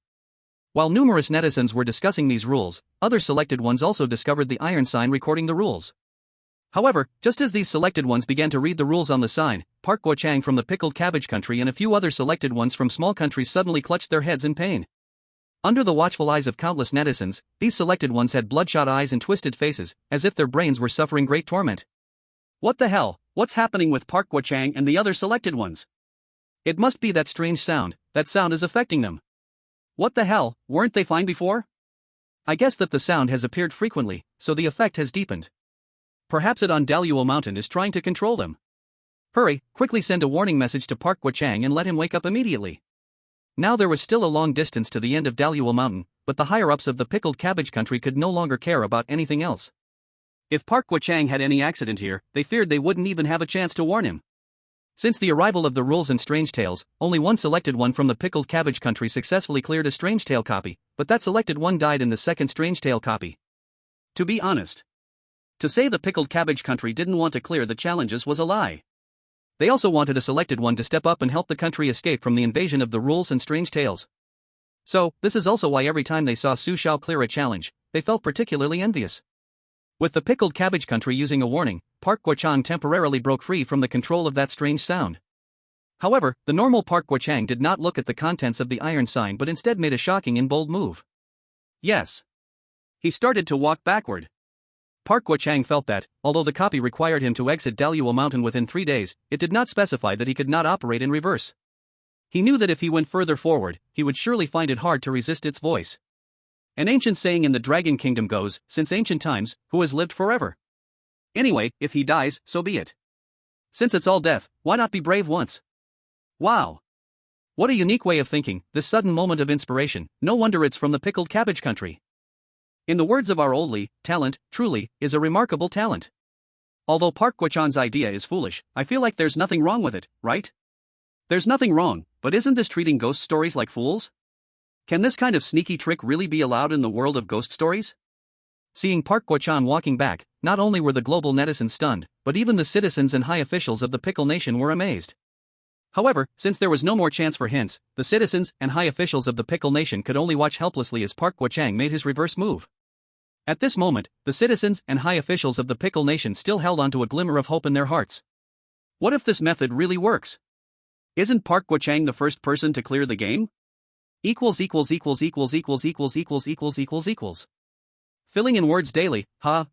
While numerous netizens were discussing these rules, other selected ones also discovered the iron sign recording the rules. However, just as these selected ones began to read the rules on the sign, Park Guochang from the Pickled Cabbage Country and a few other selected ones from small countries suddenly clutched their heads in pain. Under the watchful eyes of countless netizens, these selected ones had bloodshot eyes and twisted faces, as if their brains were suffering great torment. What the hell, what's happening with Park Guochang and the other selected ones? It must be that strange sound, that sound is affecting them. What the hell, weren't they fine before? I guess that the sound has appeared frequently, so the effect has deepened. Perhaps it on Daluo Mountain is trying to control them. Hurry, quickly send a warning message to Park Guochang and let him wake up immediately. Now there was still a long distance to the end of Daluo Mountain, but the higher-ups of the Pickled Cabbage Country could no longer care about anything else. If Park Guo-chang had any accident here, they feared they wouldn't even have a chance to warn him. Since the arrival of the rules and strange tales, only one selected one from the pickled cabbage country successfully cleared a strange tale copy, but that selected one died in the second strange tale copy. To be honest, to say the pickled cabbage country didn't want to clear the challenges was a lie. They also wanted a selected one to step up and help the country escape from the invasion of the rules and strange tales. So, this is also why every time they saw Su Xiao clear a challenge, they felt particularly envious. With the pickled cabbage country using a warning, Park Guo-chang temporarily broke free from the control of that strange sound. However, the normal Park Guo-chang did not look at the contents of the iron sign but instead made a shocking and bold move. Yes. He started to walk backward. Park Guo-chang felt that, although the copy required him to exit Daluo Mountain within 3 days, it did not specify that he could not operate in reverse. He knew that if he went further forward, he would surely find it hard to resist its voice. An ancient saying in the Dragon Kingdom goes, since ancient times, who has lived forever? Anyway, if he dies, so be it. Since it's all death, why not be brave once? Wow. What a unique way of thinking, this sudden moment of inspiration, no wonder it's from the pickled cabbage country. In the words of our old Li, talent, truly, is a remarkable talent. Although Park Guo-chang's idea is foolish, I feel like there's nothing wrong with it, right? There's nothing wrong, but isn't this treating ghost stories like fools? Can this kind of sneaky trick really be allowed in the world of ghost stories? Seeing Park Guo-chang walking back, not only were the global netizens stunned, but even the citizens and high officials of the Pickle Nation were amazed. However, since there was no more chance for hints, the citizens and high officials of the Pickle Nation could only watch helplessly as Park Guo-chang made his reverse move. At this moment, the citizens and high officials of the Pickle Nation still held onto a glimmer of hope in their hearts. What if this method really works? Isn't Park Guo-chang the first person to clear the game? Filling in words daily,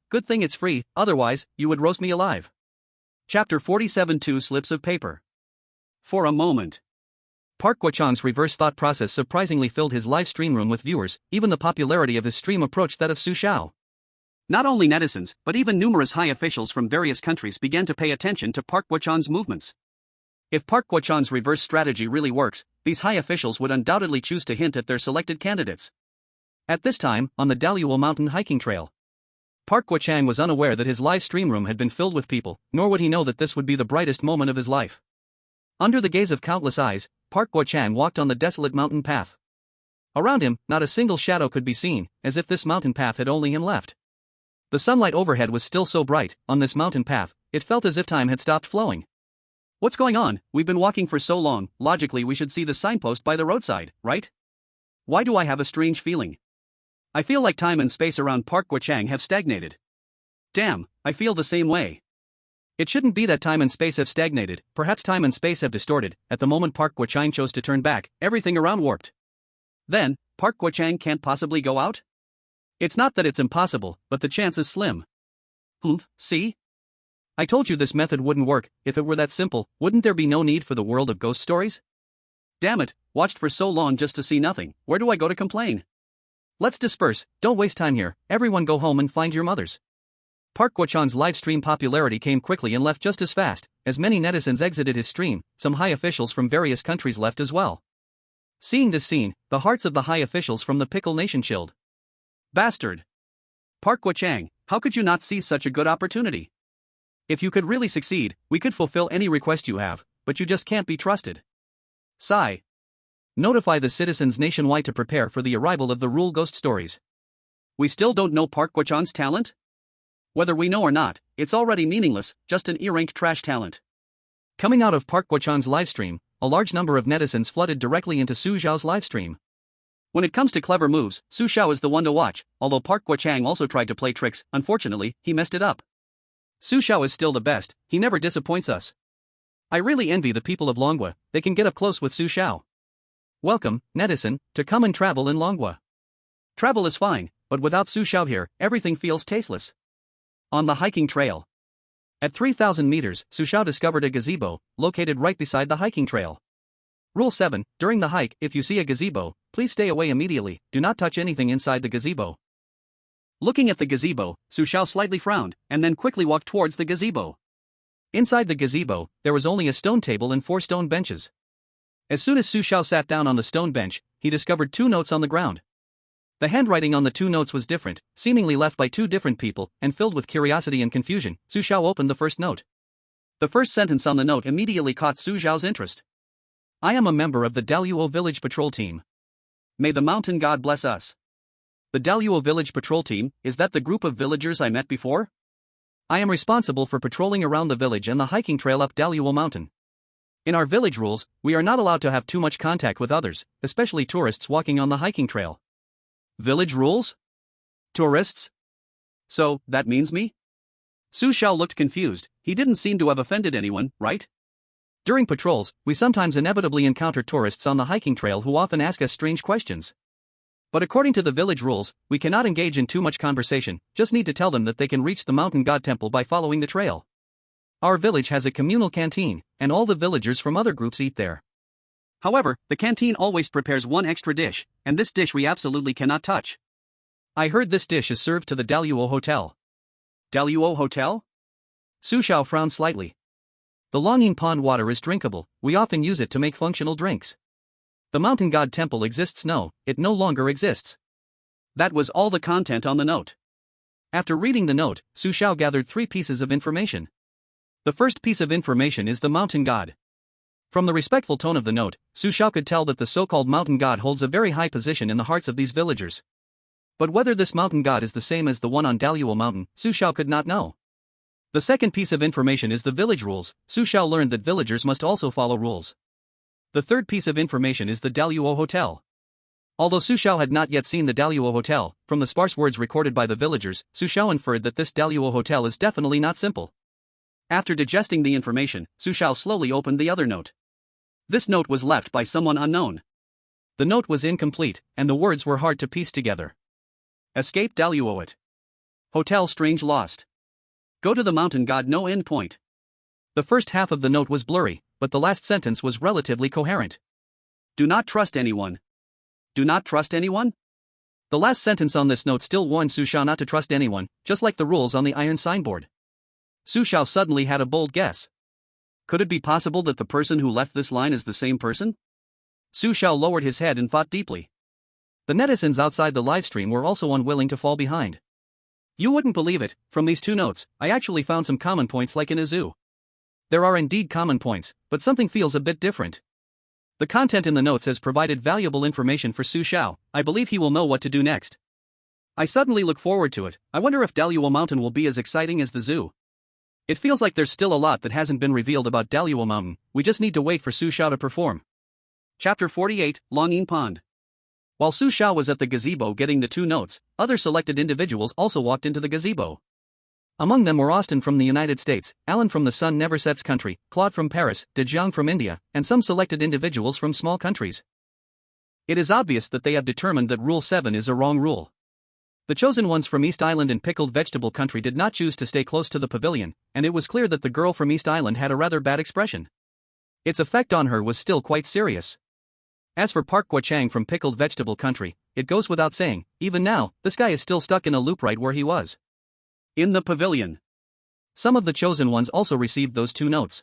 good thing it's free, otherwise, you would roast me alive. Chapter 47 2 Slips of Paper. For a moment, Park Guo-chang's reverse thought process surprisingly filled his live stream room with viewers, even the popularity of his stream approached that of Su Xiao. Not only netizens, but even numerous high officials from various countries began to pay attention to Park Guo-chang's movements. If Park Guo-chang's reverse strategy really works, these high officials would undoubtedly choose to hint at their selected candidates. At this time, on the Daluo Mountain hiking trail, Park Guo-chang was unaware that his live stream room had been filled with people, nor would he know that this would be the brightest moment of his life. Under the gaze of countless eyes, Park Guo-chang walked on the desolate mountain path. Around him, not a single shadow could be seen, as if this mountain path had only him left. The sunlight overhead was still so bright, on this mountain path, it felt as if time had stopped flowing. What's going on? We've been walking for so long, logically we should see the signpost by the roadside, right? Why do I have a strange feeling? I feel like time and space around Park Guo-chang have stagnated. Damn, I feel the same way. It shouldn't be that time and space have stagnated, perhaps time and space have distorted. At the moment Park Guo-chang chose to turn back, everything around warped. Then, Park Guo-chang can't possibly go out? It's not that it's impossible, but the chance is slim. See? I told you this method wouldn't work. If it were that simple, wouldn't there be no need for the world of ghost stories? Damn it, watched for so long just to see nothing, where do I go to complain? Let's disperse, don't waste time here, everyone go home and find your mothers. Park Guo-chang's live stream popularity came quickly and left just as fast. As many netizens exited his stream, some high officials from various countries left as well. Seeing this scene, the hearts of the high officials from the Pickle Nation chilled. Bastard! Park Guo-chang, how could you not seize such a good opportunity? If you could really succeed, we could fulfill any request you have, but you just can't be trusted. Sigh. Notify the citizens nationwide to prepare for the arrival of the Rule Ghost Stories. We still don't know Park Guo-chang's talent? Whether we know or not, it's already meaningless, just an E-ranked trash talent. Coming out of Park Guo-chang's livestream, a large number of netizens flooded directly into Su Xiao's livestream. When it comes to clever moves, Su Xiao is the one to watch. Although Park Guo-chang also tried to play tricks, unfortunately, he messed it up. Su Xiao is still the best, he never disappoints us. I really envy the people of Longhua, they can get up close with Su Xiao. Welcome, netizen, to come and travel in Longhua. Travel is fine, but without Su Xiao here, everything feels tasteless. On the hiking trail. At 3,000 meters, Su Xiao discovered a gazebo, located right beside the hiking trail. Rule 7, during the hike, if you see a gazebo, please stay away immediately, do not touch anything inside the gazebo. Looking at the gazebo, Su Xiao slightly frowned, and then quickly walked towards the gazebo. Inside the gazebo, there was only a stone table and 4 stone benches. As soon as Su Xiao sat down on the stone bench, he discovered 2 notes on the ground. The handwriting on the two notes was different, seemingly left by two different people, and filled with curiosity and confusion. Su Xiao opened the first note. The first sentence on the note immediately caught Su Xiao's interest. I am a member of the Daluo Village Patrol Team. May the mountain god bless us. The Daluo Village Patrol Team, is that the group of villagers I met before? I am responsible for patrolling around the village and the hiking trail up Daluo Mountain. In our village rules, we are not allowed to have too much contact with others, especially tourists walking on the hiking trail. Village rules? Tourists? So, that means me? Su Xiao looked confused. He didn't seem to have offended anyone, right? During patrols, we sometimes inevitably encounter tourists on the hiking trail who often ask us strange questions. But according to the village rules, we cannot engage in too much conversation, just need to tell them that they can reach the mountain god temple by following the trail. Our village has a communal canteen, and all the villagers from other groups eat there. However, the canteen always prepares one extra dish, and this dish we absolutely cannot touch. I heard this dish is served to the Daluo Hotel. Daluo Hotel? Su Xiao frowned slightly. The Longyin Pond water is drinkable, we often use it to make functional drinks. The mountain god temple exists? No, it no longer exists. That was all the content on the note. After reading the note, Su Xiao gathered 3 pieces of information. The first piece of information is the mountain god. From the respectful tone of the note, Su Xiao could tell that the so-called mountain god holds a very high position in the hearts of these villagers. But whether this mountain god is the same as the one on Daluo Mountain, Su Xiao could not know. The second piece of information is the village rules. Su Xiao learned that villagers must also follow rules. The third piece of information is the Daluo Hotel. Although Su Xiao had not yet seen the Daluo Hotel, from the sparse words recorded by the villagers, Su Xiao inferred that this Daluo Hotel is definitely not simple. After digesting the information, Su Xiao slowly opened the other note. This note was left by someone unknown. The note was incomplete, and the words were hard to piece together. Escape Daluoit. Hotel strange lost. Go to the mountain god no end point. The first half of the note was blurry, but the last sentence was relatively coherent. Do not trust anyone. Do not trust anyone? The last sentence on this note still warned Su Xiao not to trust anyone, just like the rules on the iron signboard. Su Xiao suddenly had a bold guess. Could it be possible that the person who left this line is the same person? Su Xiao lowered his head and thought deeply. The netizens outside the livestream were also unwilling to fall behind. You wouldn't believe it, from these 2 notes, I actually found some common points like in a zoo. There are indeed common points, but something feels a bit different. The content in the notes has provided valuable information for Su Xiao. I believe he will know what to do next. I suddenly look forward to it. I wonder if Daluo Mountain will be as exciting as the zoo. It feels like there's still a lot that hasn't been revealed about Daluo Mountain, we just need to wait for Su Xiao to perform. Chapter 48, Longyin Pond. While Su Xiao was at the gazebo getting the 2 notes, other selected individuals also walked into the gazebo. Among them were Austin from the United States, Alan from the Sun Never Sets country, Claude from Paris, De Jiang from India, and some selected individuals from small countries. It is obvious that they have determined that Rule 7 is a wrong rule. The chosen ones from East Island and Pickled Vegetable Country did not choose to stay close to the pavilion, and it was clear that the girl from East Island had a rather bad expression. Its effect on her was still quite serious. As for Park Guo-Chang from Pickled Vegetable Country, it goes without saying, even now, this guy is still stuck in a loop right where he was. In the pavilion. Some of the chosen ones also received those 2 notes.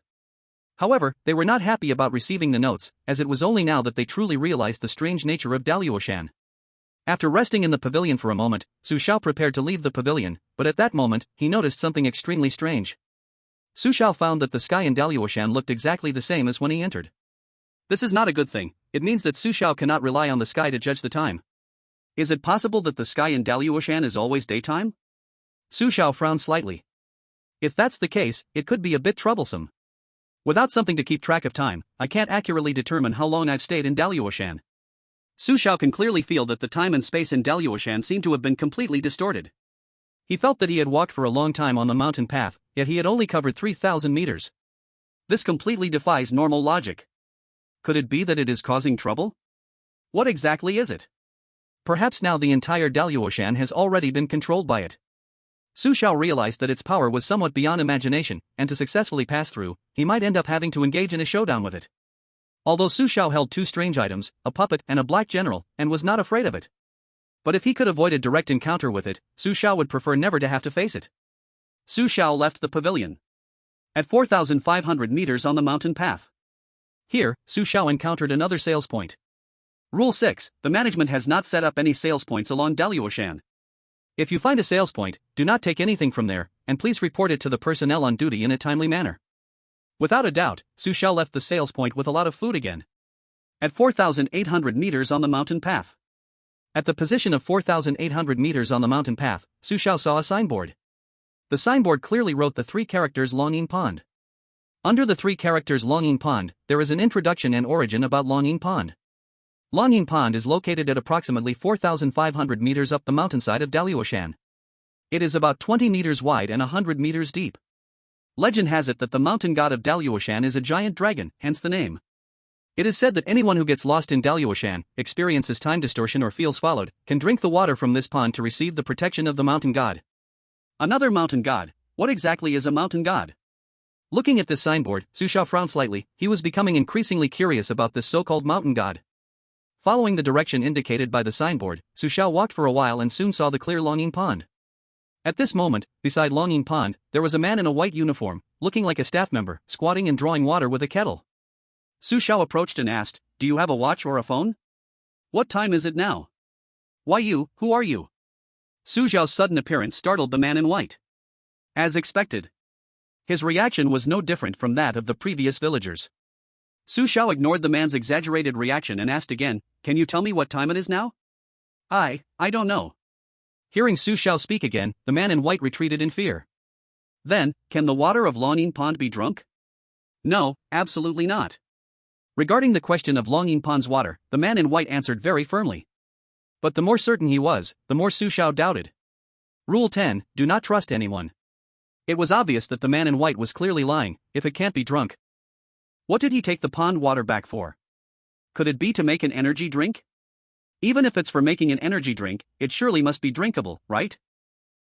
However, they were not happy about receiving the notes, as it was only now that they truly realized the strange nature of Daluoshan. After resting in the pavilion for a moment, Su Xiao prepared to leave the pavilion, but at that moment, he noticed something extremely strange. Su Xiao found that the sky in Daluoshan looked exactly the same as when he entered. This is not a good thing. It means that Su Xiao cannot rely on the sky to judge the time. Is it possible that the sky in Daluoshan is always daytime? Su Xiao frowned slightly. If that's the case, it could be a bit troublesome. Without something to keep track of time, I can't accurately determine how long I've stayed in Daluoshan. Su Xiao can clearly feel that the time and space in Daluoshan seem to have been completely distorted. He felt that he had walked for a long time on the mountain path, yet he had only covered 3,000 meters. This completely defies normal logic. Could it be that it is causing trouble? What exactly is it? Perhaps now the entire Daluoshan has already been controlled by it. Su Xiao realized that its power was somewhat beyond imagination, and to successfully pass through, he might end up having to engage in a showdown with it. Although Su Xiao held 2 strange items, a puppet and a black general, and was not afraid of it. But if he could avoid a direct encounter with it, Su Xiao would prefer never to have to face it. Su Xiao left the pavilion. At 4,500 meters on the mountain path. Here, Su Xiao encountered another sales point. Rule 6. The management has not set up any sales points along Daluoshan. If you find a sales point, do not take anything from there, and please report it to the personnel on duty in a timely manner. Without a doubt, Su Xiao left the sales point with a lot of food again. At 4,800 meters on the mountain path. At the position of 4,800 meters on the mountain path, Su Xiao saw a signboard. The signboard clearly wrote the 3 characters Longing Pond. Under the 3 characters Longing Pond, there is an introduction and origin about Longing Pond. Longing Pond is located at approximately 4,500 meters up the mountainside of Daluoshan. It is about 20 meters wide and 100 meters deep. Legend has it that the mountain god of Daluoshan is a giant dragon, hence the name. It is said that anyone who gets lost in Daluoshan, experiences time distortion or feels followed, can drink the water from this pond to receive the protection of the mountain god. Another mountain god. What exactly is a mountain god? Looking at this signboard, Su Xiao frowned slightly. He was becoming increasingly curious about this so-called mountain god. Following the direction indicated by the signboard, Su Xiao walked for a while and soon saw the clear Longing Pond. At this moment, beside Longing Pond, there was a man in a white uniform, looking like a staff member, squatting and drawing water with a kettle. Su Xiao approached and asked, "Do you have a watch or a phone? What time is it now?" "Why you, who are you?" Su Xiao's sudden appearance startled the man in white. As expected. His reaction was no different from that of the previous villagers. Su Xiao ignored the man's exaggerated reaction and asked again, "Can you tell me what time it is now?" I don't know." Hearing Su Xiao speak again, the man in white retreated in fear. "Then, can the water of Longing Pond be drunk?" "No, absolutely not." Regarding the question of Longing Pond's water, the man in white answered very firmly. But the more certain he was, the more Su Xiao doubted. Rule 10. Do not trust anyone. It was obvious that the man in white was clearly lying. If it can't be drunk, what did he take the pond water back for? Could it be to make an energy drink? Even if it's for making an energy drink, it surely must be drinkable, right?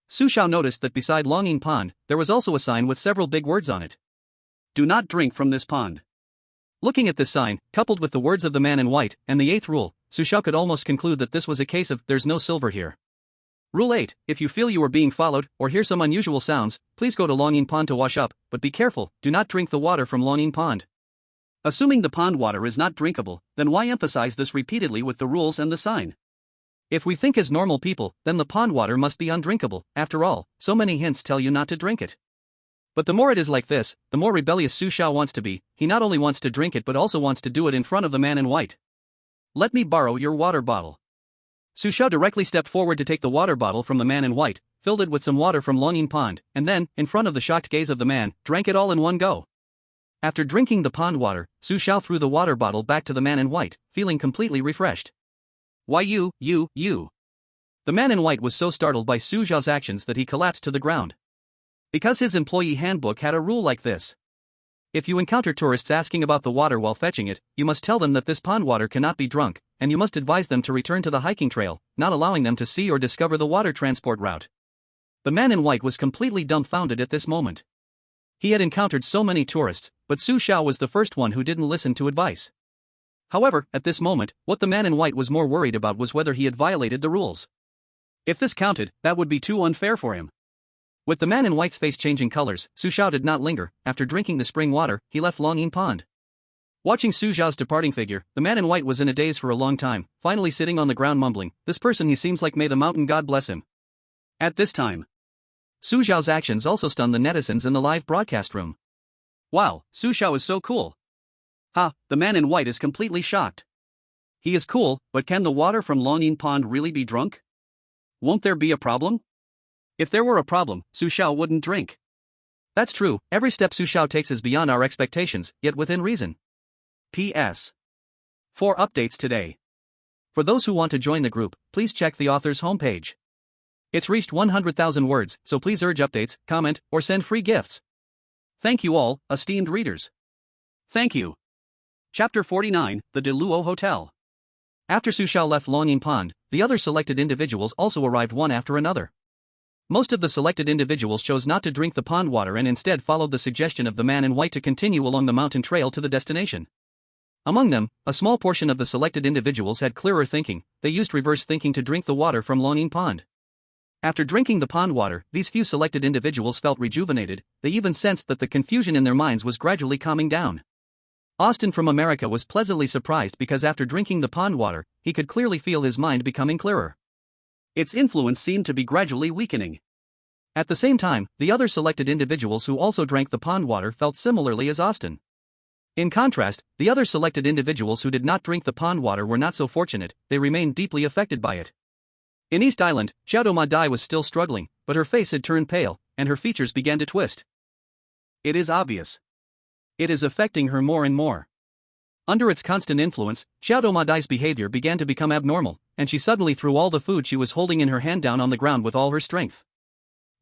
Su Xiao noticed that beside Longing Pond, there was also a sign with several big words on it. Do not drink from this pond. Looking at this sign, coupled with the words of the man in white, and the 8th rule, Su Xiao could almost conclude that this was a case of, there's no silver here. Rule 8. If you feel you are being followed, or hear some unusual sounds, please go to Longing Pond to wash up, but be careful, do not drink the water from Longing Pond. Assuming the pond water is not drinkable, then why emphasize this repeatedly with the rules and the sign? If we think as normal people, then the pond water must be undrinkable. After all, so many hints tell you not to drink it. But the more it is like this, the more rebellious Su Xiao wants to be. He not only wants to drink it but also wants to do it in front of the man in white. "Let me borrow your water bottle." Su Xiao directly stepped forward to take the water bottle from the man in white, filled it with some water from Longing Pond, and then, in front of the shocked gaze of the man, drank it all in one go. After drinking the pond water, Su Xiao threw the water bottle back to the man in white, feeling completely refreshed. "Why you. The man in white was so startled by Su Xiao's actions that he collapsed to the ground. Because his employee handbook had a rule like this. If you encounter tourists asking about the water while fetching it, you must tell them that this pond water cannot be drunk, and you must advise them to return to the hiking trail, not allowing them to see or discover the water transport route. The man in white was completely dumbfounded at this moment. He had encountered so many tourists, but Su Xiao was the first one who didn't listen to advice. However, at this moment, what the man in white was more worried about was whether he had violated the rules. If this counted, that would be too unfair for him. With the man in white's face changing colors, Su Xiao did not linger. After drinking the spring water, he left Longing Pond. Watching Su Xiao's departing figure, the man in white was in a daze for a long time, finally sitting on the ground mumbling, "This person, he seems like, may the mountain god bless him." At this time, Su Xiao's actions also stunned the netizens in the live broadcast room. "Wow, Su Xiao is so cool." "Ha, the man in white is completely shocked." "He is cool, but can the water from Longing Pond really be drunk? Won't there be a problem?" "If there were a problem, Su Xiao wouldn't drink." "That's true, every step Su Xiao takes is beyond our expectations, yet within reason." P.S. 4 updates today. For those who want to join the group, please check the author's homepage. It's reached 100,000 words, so please urge updates, comment, or send free gifts. Thank you all, esteemed readers. Thank you. Chapter 49, The Deluo Hotel. After Su Xiao left Longing Pond, the other selected individuals also arrived one after another. Most of the selected individuals chose not to drink the pond water and instead followed the suggestion of the man in white to continue along the mountain trail to the destination. Among them, a small portion of the selected individuals had clearer thinking. They used reverse thinking to drink the water from Longing Pond. After drinking the pond water, these few selected individuals felt rejuvenated. They even sensed that the confusion in their minds was gradually calming down. Austin from America was pleasantly surprised because after drinking the pond water, he could clearly feel his mind becoming clearer. Its influence seemed to be gradually weakening. At the same time, the other selected individuals who also drank the pond water felt similarly as Austin. In contrast, the other selected individuals who did not drink the pond water were not so fortunate, they remained deeply affected by it. In East Island, Xiao Ma Dai was still struggling, but her face had turned pale, and her features began to twist. It is obvious. It is affecting her more and more. Under its constant influence, Xiao Ma Dai's behavior began to become abnormal, and she suddenly threw all the food she was holding in her hand down on the ground with all her strength.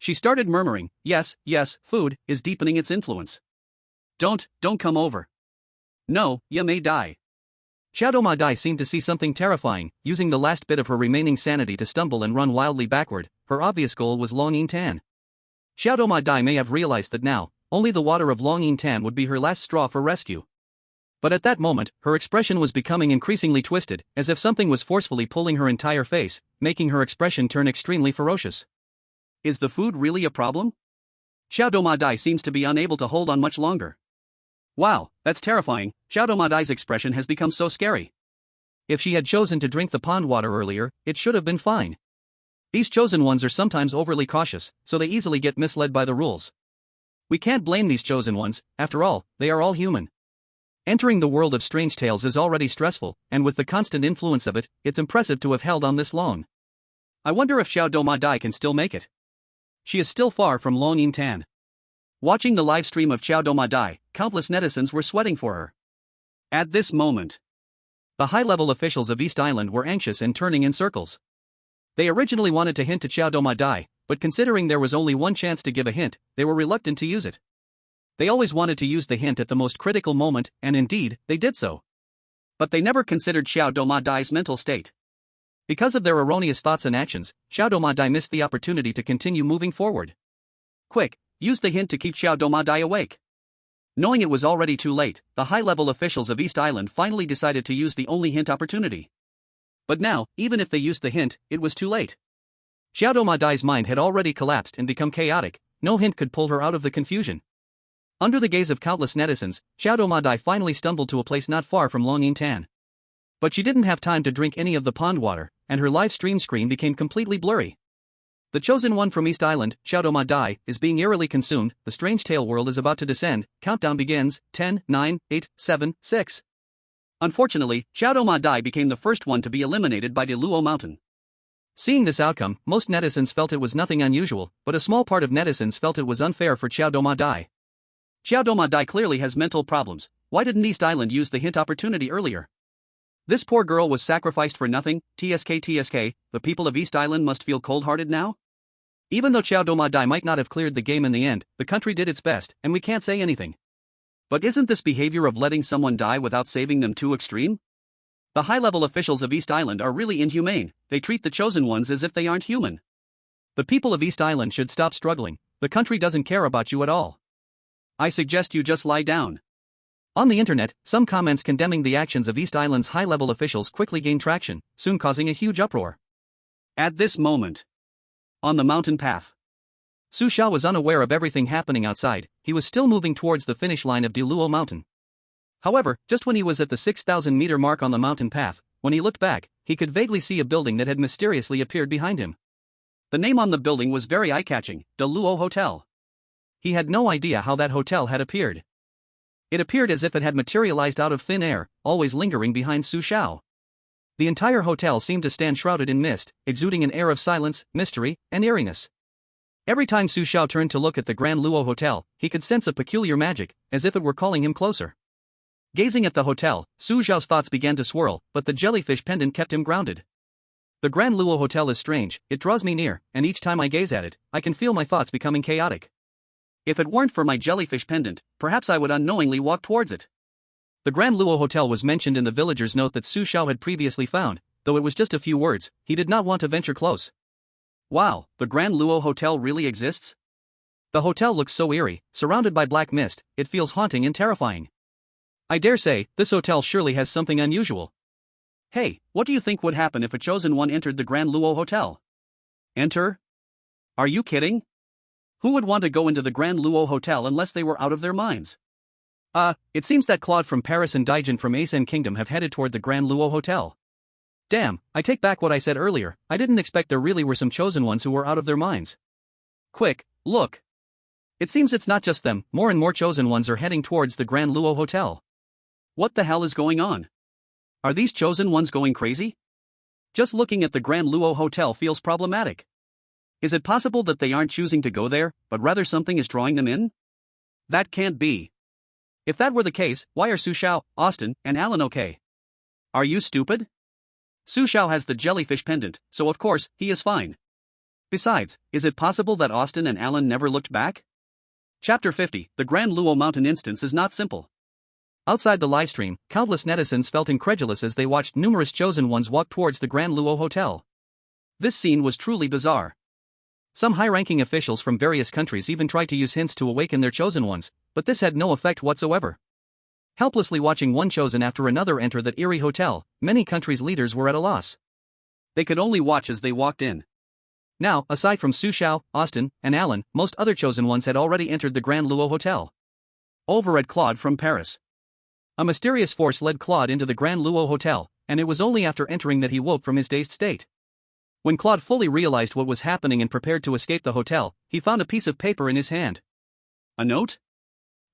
She started murmuring, yes, food is deepening its influence. Don't come over. No, you may die. Xiao Ma Dai seemed to see something terrifying, using the last bit of her remaining sanity to stumble and run wildly backward. Her obvious goal was Long Yin Tan. Xiao Ma Dai may have realized that now, only the water of Long Yin Tan would be her last straw for rescue. But at that moment, her expression was becoming increasingly twisted, as if something was forcefully pulling her entire face, making her expression turn extremely ferocious. Is the food really a problem? Xiao Ma Dai seems to be unable to hold on much longer. Wow, that's terrifying. Xiao Ma Dai's expression has become so scary. If she had chosen to drink the pond water earlier, it should have been fine. These chosen ones are sometimes overly cautious, so they easily get misled by the rules. We can't blame these chosen ones, after all, they are all human. Entering the world of strange tales is already stressful, and with the constant influence of it, it's impressive to have held on this long. I wonder if Xiao Ma Dai can still make it. She is still far from Long Yin Tan. Watching the live stream of Xiao Ma Dai, countless netizens were sweating for her. At this moment, the high-level officials of East Island were anxious and turning in circles. They originally wanted to hint to Xiao Ma Dai, but considering there was only one chance to give a hint, they were reluctant to use it. They always wanted to use the hint at the most critical moment, and indeed, they did so. But they never considered Xiao Ma Dai's mental state. Because of their erroneous thoughts and actions, Xiao Ma Dai missed the opportunity to continue moving forward. Quick, use the hint to keep Xiao Ma Dai awake. Knowing it was already too late, the high-level officials of East Island finally decided to use the only hint opportunity. But now, even if they used the hint, it was too late. Xiao Ma Dai's mind had already collapsed and become chaotic, no hint could pull her out of the confusion. Under the gaze of countless netizens, Xiao Ma Dai finally stumbled to a place not far from Long Yin Tan. But she didn't have time to drink any of the pond water, and her live stream screen became completely blurry. The chosen one from East Island, Xiao Ma Dai, is being eerily consumed, the strange tale world is about to descend, countdown begins, 10, 9, 8, 7, 6. Unfortunately, Xiao Ma Dai became the first one to be eliminated by the Luo Mountain. Seeing this outcome, most netizens felt it was nothing unusual, but a small part of netizens felt it was unfair for Xiao Ma Dai. Xiao Ma Dai clearly has mental problems, why didn't East Island use the hint opportunity earlier? This poor girl was sacrificed for nothing, TSK, the people of East Island must feel cold-hearted now? Even though Xiao Ma Dai might not have cleared the game in the end, the country did its best, and we can't say anything. But isn't this behavior of letting someone die without saving them too extreme? The high-level officials of East Island are really inhumane, they treat the chosen ones as if they aren't human. The people of East Island should stop struggling, the country doesn't care about you at all. I suggest you just lie down. On the internet, some comments condemning the actions of East Island's high-level officials quickly gained traction, soon causing a huge uproar. At this moment, on the mountain path, Su Xiao was unaware of everything happening outside, he was still moving towards the finish line of Diluo Mountain. However, just when he was at the 6,000-meter mark on the mountain path, when he looked back, he could vaguely see a building that had mysteriously appeared behind him. The name on the building was very eye-catching, Diluo Hotel. He had no idea how that hotel had appeared. It appeared as if it had materialized out of thin air, always lingering behind Su Xiao. The entire hotel seemed to stand shrouded in mist, exuding an air of silence, mystery, and eeriness. Every time Su Xiao turned to look at the Grand Luo Hotel, he could sense a peculiar magic, as if it were calling him closer. Gazing at the hotel, Su Xiao's thoughts began to swirl, but the jellyfish pendant kept him grounded. The Grand Luo Hotel is strange, it draws me near, and each time I gaze at it, I can feel my thoughts becoming chaotic. If it weren't for my jellyfish pendant, perhaps I would unknowingly walk towards it. The Grand Luo Hotel was mentioned in the villager's note that Su Xiao had previously found, though it was just a few words, he did not want to venture close. Wow, the Grand Luo Hotel really exists? The hotel looks so eerie, surrounded by black mist, it feels haunting and terrifying. I dare say, this hotel surely has something unusual. Hey, what do you think would happen if a chosen one entered the Grand Luo Hotel? Enter? Are you kidding? Who would want to go into the Grand Luo Hotel unless they were out of their minds? It seems that Claude from Paris and Dijon from Asen Kingdom have headed toward the Grand Luo Hotel. Damn, I take back what I said earlier, I didn't expect there really were some chosen ones who were out of their minds. Quick, look. It seems it's not just them, more and more chosen ones are heading towards the Grand Luo Hotel. What the hell is going on? Are these chosen ones going crazy? Just looking at the Grand Luo Hotel feels problematic. Is it possible that they aren't choosing to go there, but rather something is drawing them in? That can't be. If that were the case, why are Su Xiao, Austin, and Alan okay? Are you stupid? Su Xiao has the jellyfish pendant, so of course, he is fine. Besides, is it possible that Austin and Alan never looked back? Chapter 50, The Grand Luo Mountain Instance is not simple. Outside the livestream, countless netizens felt incredulous as they watched numerous chosen ones walk towards the Grand Luo Hotel. This scene was truly bizarre. Some high-ranking officials from various countries even tried to use hints to awaken their chosen ones, but this had no effect whatsoever. Helplessly watching one chosen after another enter that eerie hotel, many countries' leaders were at a loss. They could only watch as they walked in. Now, aside from Su Xiao, Austin, and Alan, most other chosen ones had already entered the Grand Luo Hotel. Over at Claude from Paris. A mysterious force led Claude into the Grand Luo Hotel, and it was only after entering that he woke from his dazed state. When Claude fully realized what was happening and prepared to escape the hotel, he found a piece of paper in his hand. A note?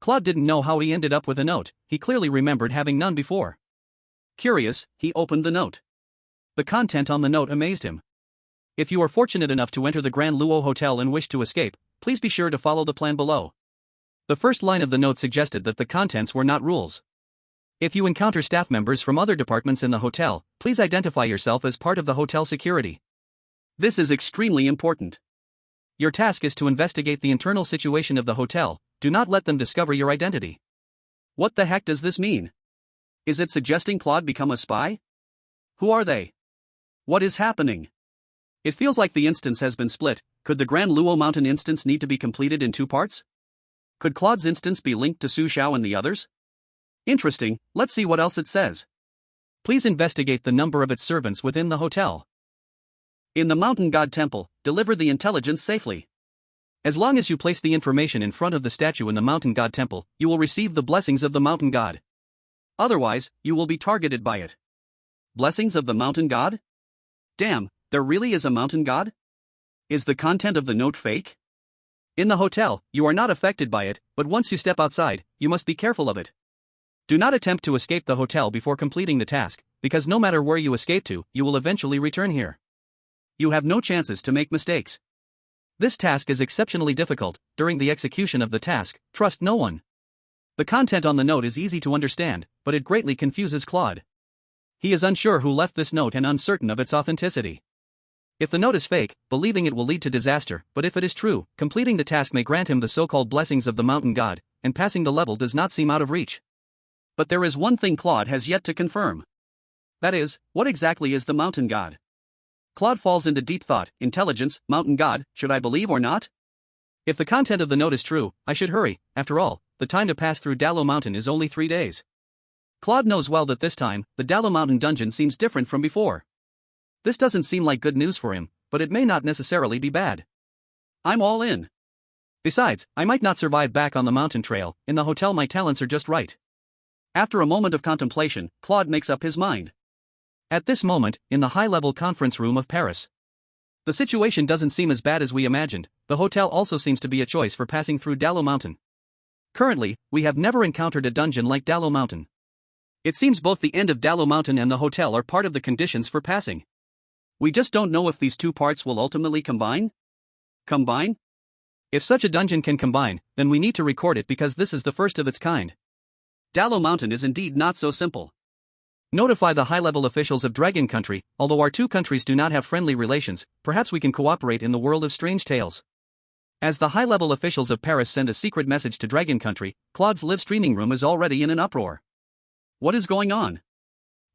Claude didn't know how he ended up with a note, he clearly remembered having none before. Curious, he opened the note. The content on the note amazed him. If you are fortunate enough to enter the Grand Luo Hotel and wish to escape, please be sure to follow the plan below. The first line of the note suggested that the contents were not rules. If you encounter staff members from other departments in the hotel, please identify yourself as part of the hotel security. This is extremely important. Your task is to investigate the internal situation of the hotel, do not let them discover your identity. What the heck does this mean? Is it suggesting Claude become a spy? Who are they? What is happening? It feels like the instance has been split. Could the Grand Luo Mountain instance need to be completed in two parts? Could Claude's instance be linked to Su Xiao and the others? Interesting, let's see what else it says. Please investigate the number of its servants within the hotel. In the Mountain God Temple, deliver the intelligence safely. As long as you place the information in front of the statue in the Mountain God Temple, you will receive the blessings of the Mountain God. Otherwise, you will be targeted by it. Blessings of the Mountain God? Damn, there really is a Mountain God? Is the content of the note fake? In the hotel, you are not affected by it, but once you step outside, you must be careful of it. Do not attempt to escape the hotel before completing the task, because no matter where you escape to, you will eventually return here. You have no chances to make mistakes. This task is exceptionally difficult. During the execution of the task, trust no one. The content on the note is easy to understand, but it greatly confuses Claude. He is unsure who left this note and uncertain of its authenticity. If the note is fake, believing it will lead to disaster, but if it is true, completing the task may grant him the so-called blessings of the Mountain God, and passing the level does not seem out of reach. But there is one thing Claude has yet to confirm. That is, what exactly is the Mountain God? Claude falls into deep thought. Intelligence, Mountain God, should I believe or not? If the content of the note is true, I should hurry. After all, the time to pass through Dalo Mountain is only 3 days. Claude knows well that this time, the Dalo Mountain dungeon seems different from before. This doesn't seem like good news for him, but it may not necessarily be bad. I'm all in. Besides, I might not survive back on the mountain trail. In the hotel my talents are just right. After a moment of contemplation, Claude makes up his mind. At this moment, in the high-level conference room of Paris. The situation doesn't seem as bad as we imagined. The hotel also seems to be a choice for passing through Dalo Mountain. Currently, we have never encountered a dungeon like Dalo Mountain. It seems both the end of Dalo Mountain and the hotel are part of the conditions for passing. We just don't know if these two parts will ultimately combine? Combine? If such a dungeon can combine, then we need to record it because this is the first of its kind. Dalo Mountain is indeed not so simple. Notify the high-level officials of Dragon Country. Although our two countries do not have friendly relations, perhaps we can cooperate in the world of strange tales. As the high-level officials of Paris send a secret message to Dragon Country, Claude's live streaming room is already in an uproar. What is going on?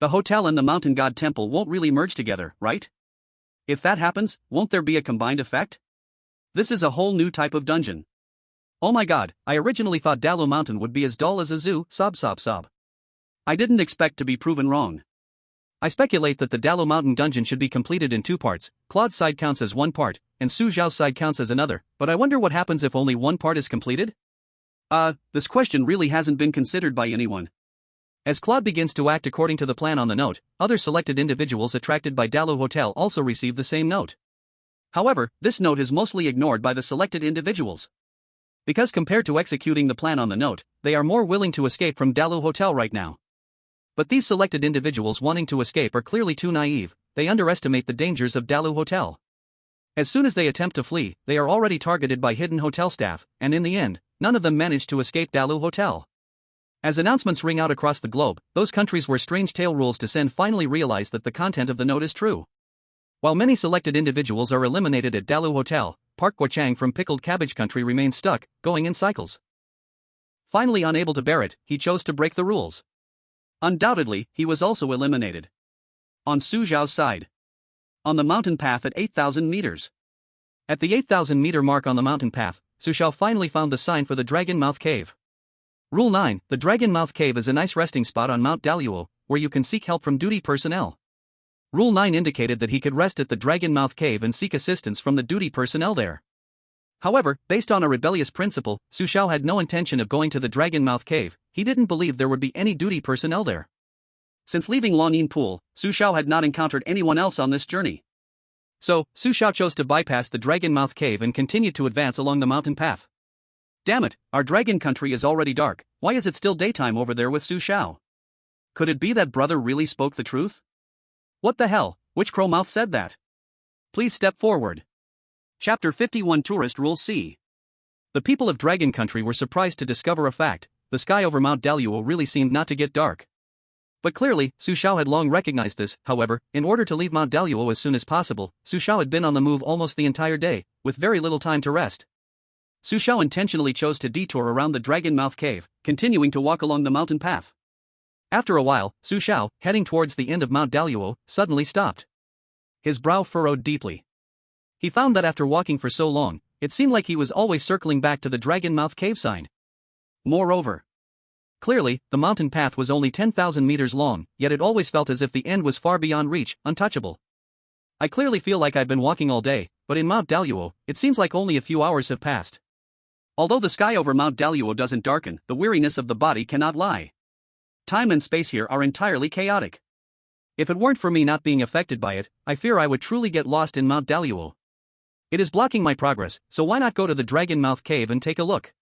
The hotel and the Mountain God Temple won't really merge together, right? If that happens, won't there be a combined effect? This is a whole new type of dungeon. Oh my god, I originally thought Dalo Mountain would be as dull as a zoo, sob. I didn't expect to be proven wrong. I speculate that the Dalo Mountain dungeon should be completed in 2 parts. Claude's side counts as one part, and Su Xiao's side counts as another, but I wonder what happens if only one part is completed? This question really hasn't been considered by anyone. As Claude begins to act according to the plan on the note, other selected individuals attracted by Dalu Hotel also receive the same note. However, this note is mostly ignored by the selected individuals. Because compared to executing the plan on the note, they are more willing to escape from Dalu Hotel right now. But these selected individuals wanting to escape are clearly too naive. They underestimate the dangers of Dalu Hotel. As soon as they attempt to flee, they are already targeted by hidden hotel staff, and in the end, none of them manage to escape Dalu Hotel. As announcements ring out across the globe, those countries where strange tale rules descend finally realize that the content of the note is true. While many selected individuals are eliminated at Dalu Hotel, Park Guo-chang from Pickled Cabbage Country remains stuck, going in cycles. Finally unable to bear it, he chose to break the rules. Undoubtedly, he was also eliminated. On Su Xiao's side. On the mountain path at 8,000 meters. At the 8,000 meter mark on the mountain path, Su Xiao finally found the sign for the Dragon Mouth Cave. Rule 9, the Dragon Mouth Cave is a nice resting spot on Mount Daluo, where you can seek help from duty personnel. Rule 9 indicated that he could rest at the Dragon Mouth Cave and seek assistance from the duty personnel there. However, based on a rebellious principle, Su Xiao had no intention of going to the Dragon Mouth Cave. He didn't believe there would be any duty personnel there. Since leaving Longying Pool, Su Xiao had not encountered anyone else on this journey. So, Su Xiao chose to bypass the Dragon Mouth Cave and continued to advance along the mountain path. Damn it, our dragon country is already dark. Why is it still daytime over there with Su Xiao? Could it be that brother really spoke the truth? What the hell, which crow mouth said that? Please step forward. Chapter 51 Tourist Rule C. The people of Dragon Country were surprised to discover a fact: the sky over Mount Daluo really seemed not to get dark. But clearly, Su Xiao had long recognized this. However, in order to leave Mount Daluo as soon as possible, Su Xiao had been on the move almost the entire day, with very little time to rest. Su Xiao intentionally chose to detour around the Dragon Mouth Cave, continuing to walk along the mountain path. After a while, Su Xiao, heading towards the end of Mount Daluo, suddenly stopped. His brow furrowed deeply. He found that after walking for so long, it seemed like he was always circling back to the Dragon Mouth Cave sign. Moreover, clearly, the mountain path was only 10,000 meters long, yet it always felt as if the end was far beyond reach, untouchable. I clearly feel like I've been walking all day, but in Mount Daluo, it seems like only a few hours have passed. Although the sky over Mount Daluo doesn't darken, the weariness of the body cannot lie. Time and space here are entirely chaotic. If it weren't for me not being affected by it, I fear I would truly get lost in Mount Daluo. It is blocking my progress, so why not go to the Dragon Mouth Cave and take a look?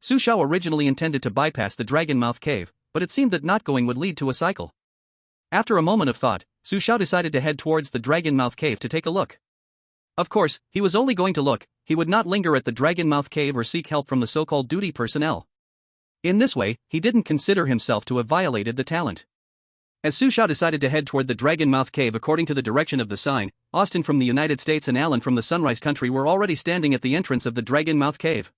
Su Xiao originally intended to bypass the Dragon Mouth Cave, but it seemed that not going would lead to a cycle. After a moment of thought, Su Xiao decided to head towards the Dragon Mouth Cave to take a look. Of course, he was only going to look. He would not linger at the Dragon Mouth Cave or seek help from the so-called duty personnel. In this way, he didn't consider himself to have violated the talent. As Su Xiao decided to head toward the Dragon Mouth Cave according to the direction of the sign, Austin from the United States and Alan from the Sunrise Country were already standing at the entrance of the Dragon Mouth Cave.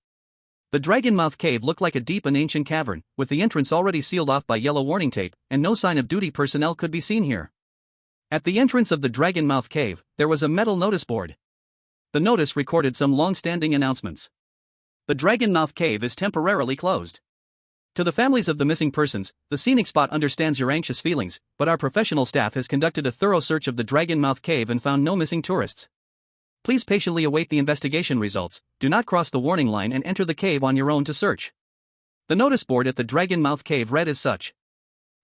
The Dragon Mouth Cave looked like a deep and ancient cavern, with the entrance already sealed off by yellow warning tape, and no sign of duty personnel could be seen here. At the entrance of the Dragon Mouth Cave, there was a metal notice board. The notice recorded some long-standing announcements. The Dragon Mouth Cave is temporarily closed. To the families of the missing persons, the scenic spot understands your anxious feelings, but our professional staff has conducted a thorough search of the Dragon Mouth Cave and found no missing tourists. Please patiently await the investigation results. Do not cross the warning line and enter the cave on your own to search. The notice board at the Dragon Mouth Cave read as such.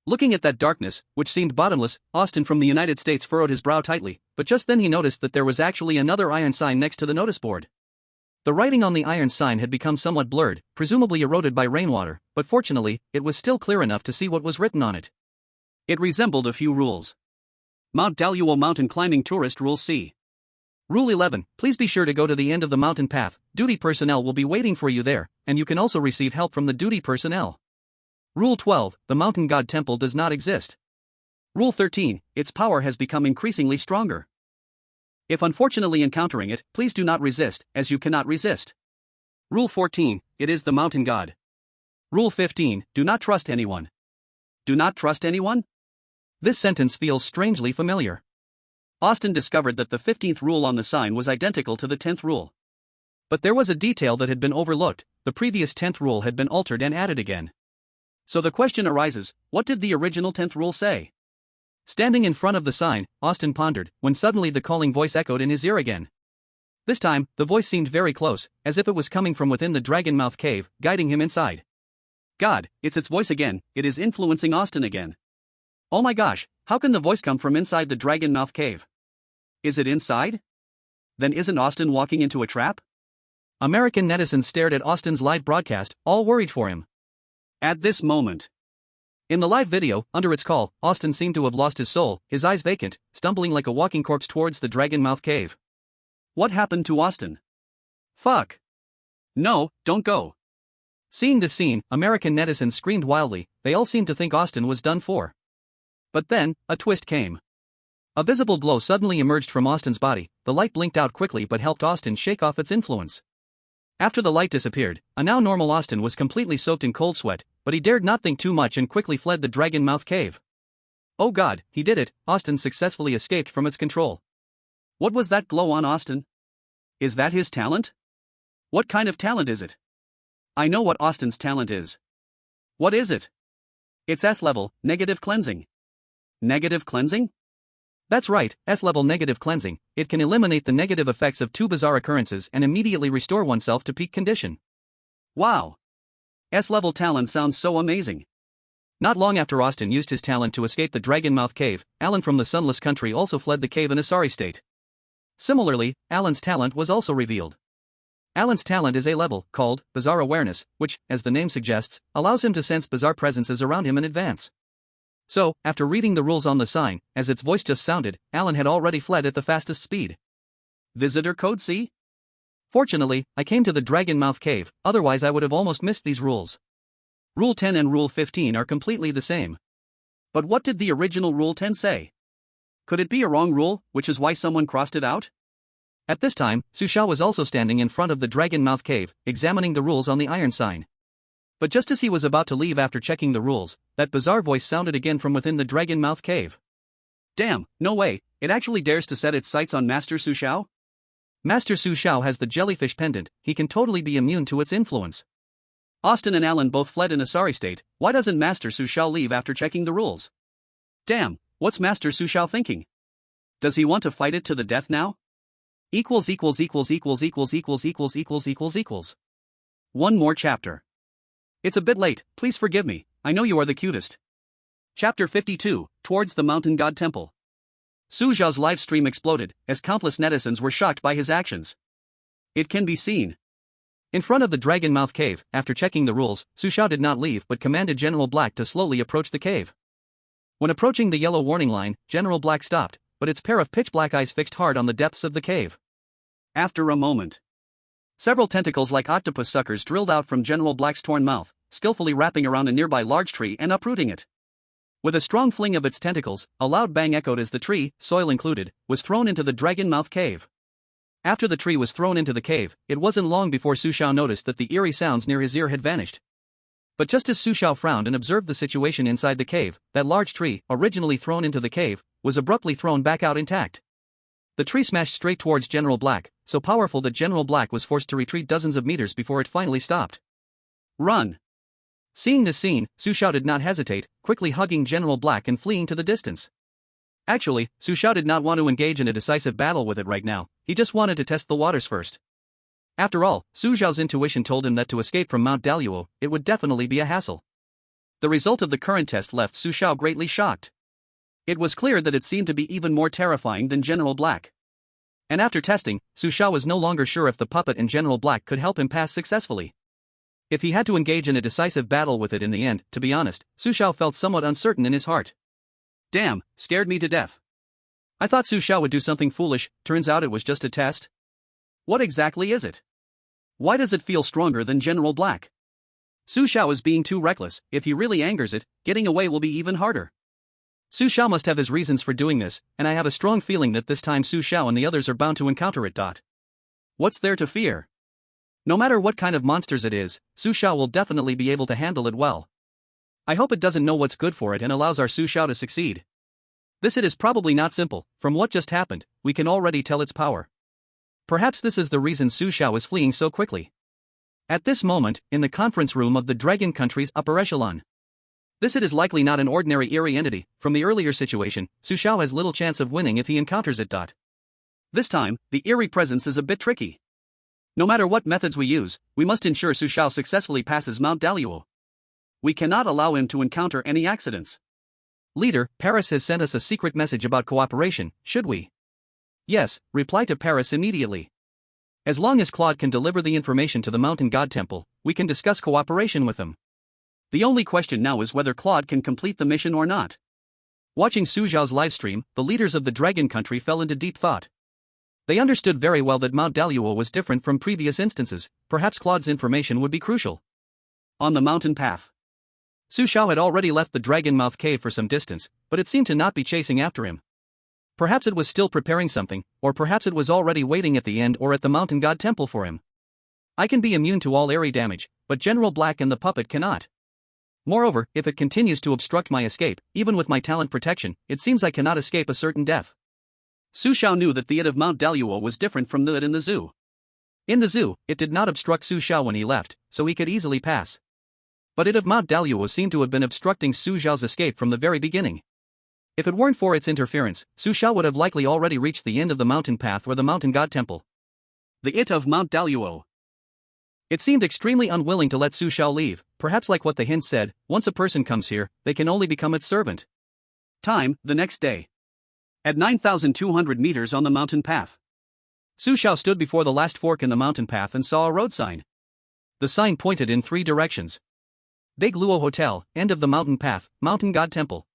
Looking at that darkness, which seemed bottomless, Austin from the United States furrowed his brow tightly, but just then he noticed that there was actually another iron sign next to the notice board. The writing on the iron sign had become somewhat blurred, presumably eroded by rainwater, but fortunately, it was still clear enough to see what was written on it. It resembled a few rules. Mount Daluo Mountain Climbing Tourist Rule C. Rule 11, please be sure to go to the end of the mountain path. Duty personnel will be waiting for you there, and you can also receive help from the duty personnel. Rule 12, the Mountain God Temple does not exist. Rule 13, its power has become increasingly stronger. If unfortunately encountering it, please do not resist, as you cannot resist. Rule 14, it is the Mountain God. Rule 15, do not trust anyone. Do not trust anyone? This sentence feels strangely familiar. Austin discovered that the 15th rule on the sign was identical to the 10th rule. But there was a detail that had been overlooked: the previous 10th rule had been altered and added again. So the question arises, what did the original 10th rule say? Standing in front of the sign, Austin pondered, when suddenly the calling voice echoed in his ear again. This time, the voice seemed very close, as if it was coming from within the dragon mouth cave, guiding him inside. God, it's its voice again, it is influencing Austin again. Oh my gosh, how can the voice come from inside the dragon mouth cave? Is it inside? Then isn't Austin walking into a trap? American netizens stared at Austin's live broadcast, all worried for him. At this moment. In the live video, under its call, Austin seemed to have lost his soul, his eyes vacant, stumbling like a walking corpse towards the dragon mouth cave. What happened to Austin? Fuck. No, don't go. Seeing this scene, American netizens screamed wildly, they all seemed to think Austin was done for. But then, a twist came. A visible glow suddenly emerged from Austin's body, the light blinked out quickly but helped Austin shake off its influence. After the light disappeared, a now normal Austin was completely soaked in cold sweat, but he dared not think too much and quickly fled the dragon mouth cave. Oh god, he did it, Austin successfully escaped from its control. What was that glow on Austin? Is that his talent? What kind of talent is it? I know what Austin's talent is. What is it? It's S-level, negative cleansing. Negative cleansing? That's right, S-level negative cleansing. It can eliminate the negative effects of two bizarre occurrences and immediately restore oneself to peak condition. Wow. S-level talent sounds so amazing. Not long after Austin used his talent to escape the Dragonmouth Cave, Alan from the Sunless Country also fled the cave in a sorry state. Similarly, Alan's talent was also revealed. Alan's talent is A-level, called Bizarre Awareness, which, as the name suggests, allows him to sense bizarre presences around him in advance. So, after reading the rules on the sign, as its voice just sounded, Alan had already fled at the fastest speed. Visitor code C? Fortunately, I came to the Dragonmouth Cave, otherwise I would have almost missed these rules. Rule 10 and Rule 15 are completely the same. But what did the original Rule 10 say? Could it be a wrong rule, which is why someone crossed it out? At this time, Su Xiao was also standing in front of the Dragonmouth Cave, examining the rules on the iron sign. But just as he was about to leave after checking the rules, that bizarre voice sounded again from within the Dragonmouth Cave. Damn, no way, it actually dares to set its sights on Master Su Xiao? Master Su Xiao has the jellyfish pendant, he can totally be immune to its influence. Austin and Alan both fled in a sorry state, why doesn't Master Su Xiao leave after checking the rules? Damn, what's Master Su Xiao thinking? Does he want to fight it to the death now? One more chapter. It's a bit late, please forgive me, I know you are the cutest. Chapter 52, Towards the Mountain God Temple. Su Xiao's live stream exploded, as countless netizens were shocked by his actions. It can be seen. In front of the Dragonmouth Cave, after checking the rules, Su Xiao did not leave but commanded General Black to slowly approach the cave. When approaching the yellow warning line, General Black stopped, but its pair of pitch-black eyes fixed hard on the depths of the cave. After a moment, several tentacles like octopus suckers drilled out from General Black's torn mouth, skillfully wrapping around a nearby large tree and uprooting it. With a strong fling of its tentacles, a loud bang echoed as the tree, soil included, was thrown into the Dragonmouth Cave. After the tree was thrown into the cave, it wasn't long before Su Xiao noticed that the eerie sounds near his ear had vanished. But just as Su Xiao frowned and observed the situation inside the cave, that large tree, originally thrown into the cave, was abruptly thrown back out intact. The tree smashed straight towards General Black, so powerful that General Black was forced to retreat dozens of meters before it finally stopped. Run! Seeing this scene, Su Xiao did not hesitate, quickly hugging General Black and fleeing to the distance. Actually, Su Xiao did not want to engage in a decisive battle with it right now, he just wanted to test the waters first. After all, Su Xiao's intuition told him that to escape from Mount Daluo, it would definitely be a hassle. The result of the current test left Su Xiao greatly shocked. It was clear that it seemed to be even more terrifying than General Black. And after testing, Su Xiao was no longer sure if the puppet and General Black could help him pass successfully. If he had to engage in a decisive battle with it in the end, to be honest, Su Xiao felt somewhat uncertain in his heart. Damn, scared me to death. I thought Su Xiao would do something foolish, turns out it was just a test. What exactly is it? Why does it feel stronger than General Black? Su Xiao is being too reckless, if he really angers it, getting away will be even harder. Su Xiao must have his reasons for doing this, and I have a strong feeling that this time Su Xiao and the others are bound to encounter it. What's there to fear? No matter what kind of monsters it is, Su Xiao will definitely be able to handle it well. I hope it doesn't know what's good for it and allows our Su Xiao to succeed. This it is probably not simple, from what just happened, we can already tell its power. Perhaps this is the reason Su Xiao is fleeing so quickly. At this moment, in the conference room of the Dragon Country's upper echelon. This it is likely not an ordinary eerie entity, from the earlier situation, Su Xiao has little chance of winning if he encounters it. This time, the eerie presence is a bit tricky. No matter what methods we use, we must ensure Su Xiao successfully passes Mount Daluo. We cannot allow him to encounter any accidents. Leader, Paris has sent us a secret message about cooperation, should we? Yes, reply to Paris immediately. As long as Claude can deliver the information to the Mountain God Temple, we can discuss cooperation with him. The only question now is whether Claude can complete the mission or not. Watching Su Xiao's livestream, the leaders of the Dragon Country fell into deep thought. They understood very well that Mount Daluo was different from previous instances, perhaps Claude's information would be crucial. On the mountain path. Su Xiao had already left the Dragon Mouth Cave for some distance, but it seemed to not be chasing after him. Perhaps it was still preparing something, or perhaps it was already waiting at the end or at the Mountain God Temple for him. I can be immune to all eerie damage, but General Black and the puppet cannot. Moreover, if it continues to obstruct my escape, even with my talent protection, it seems I cannot escape a certain death. Su Xiao knew that the it of Mount Daluo was different from the it in the zoo. In the zoo, it did not obstruct Su Xiao when he left, so he could easily pass. But it of Mount Daluo seemed to have been obstructing Su Xiao's escape from the very beginning. If it weren't for its interference, Su Xiao would have likely already reached the end of the mountain path or the Mountain God Temple. The it of Mount Daluo. It seemed extremely unwilling to let Su Xiao leave, perhaps like what the hint said, once a person comes here, they can only become its servant. Time, the next day. At 9,200 meters on the mountain path. Su Xiao stood before the last fork in the mountain path and saw a road sign. The sign pointed in 3 directions. Big Luo Hotel, end of the mountain path, Mountain God Temple.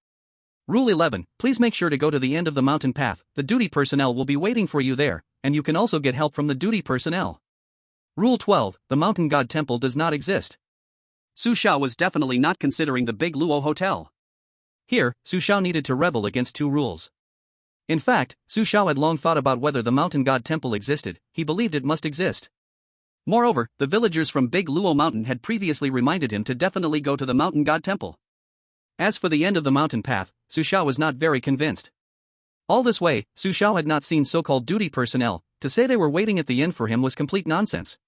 Rule 11, please make sure to go to the end of the mountain path, the duty personnel will be waiting for you there, and you can also get help from the duty personnel. Rule 12, the Mountain God Temple does not exist. Su Xiao was definitely not considering the Big Luo Hotel. Here, Su Xiao needed to rebel against 2 rules. In fact, Su Xiao had long thought about whether the Mountain God Temple existed, he believed it must exist. Moreover, the villagers from Big Luo Mountain had previously reminded him to definitely go to the Mountain God Temple. As for the end of the mountain path, Su Xiao was not very convinced. All this way, Su Xiao had not seen so-called duty personnel, to say they were waiting at the end for him was complete nonsense.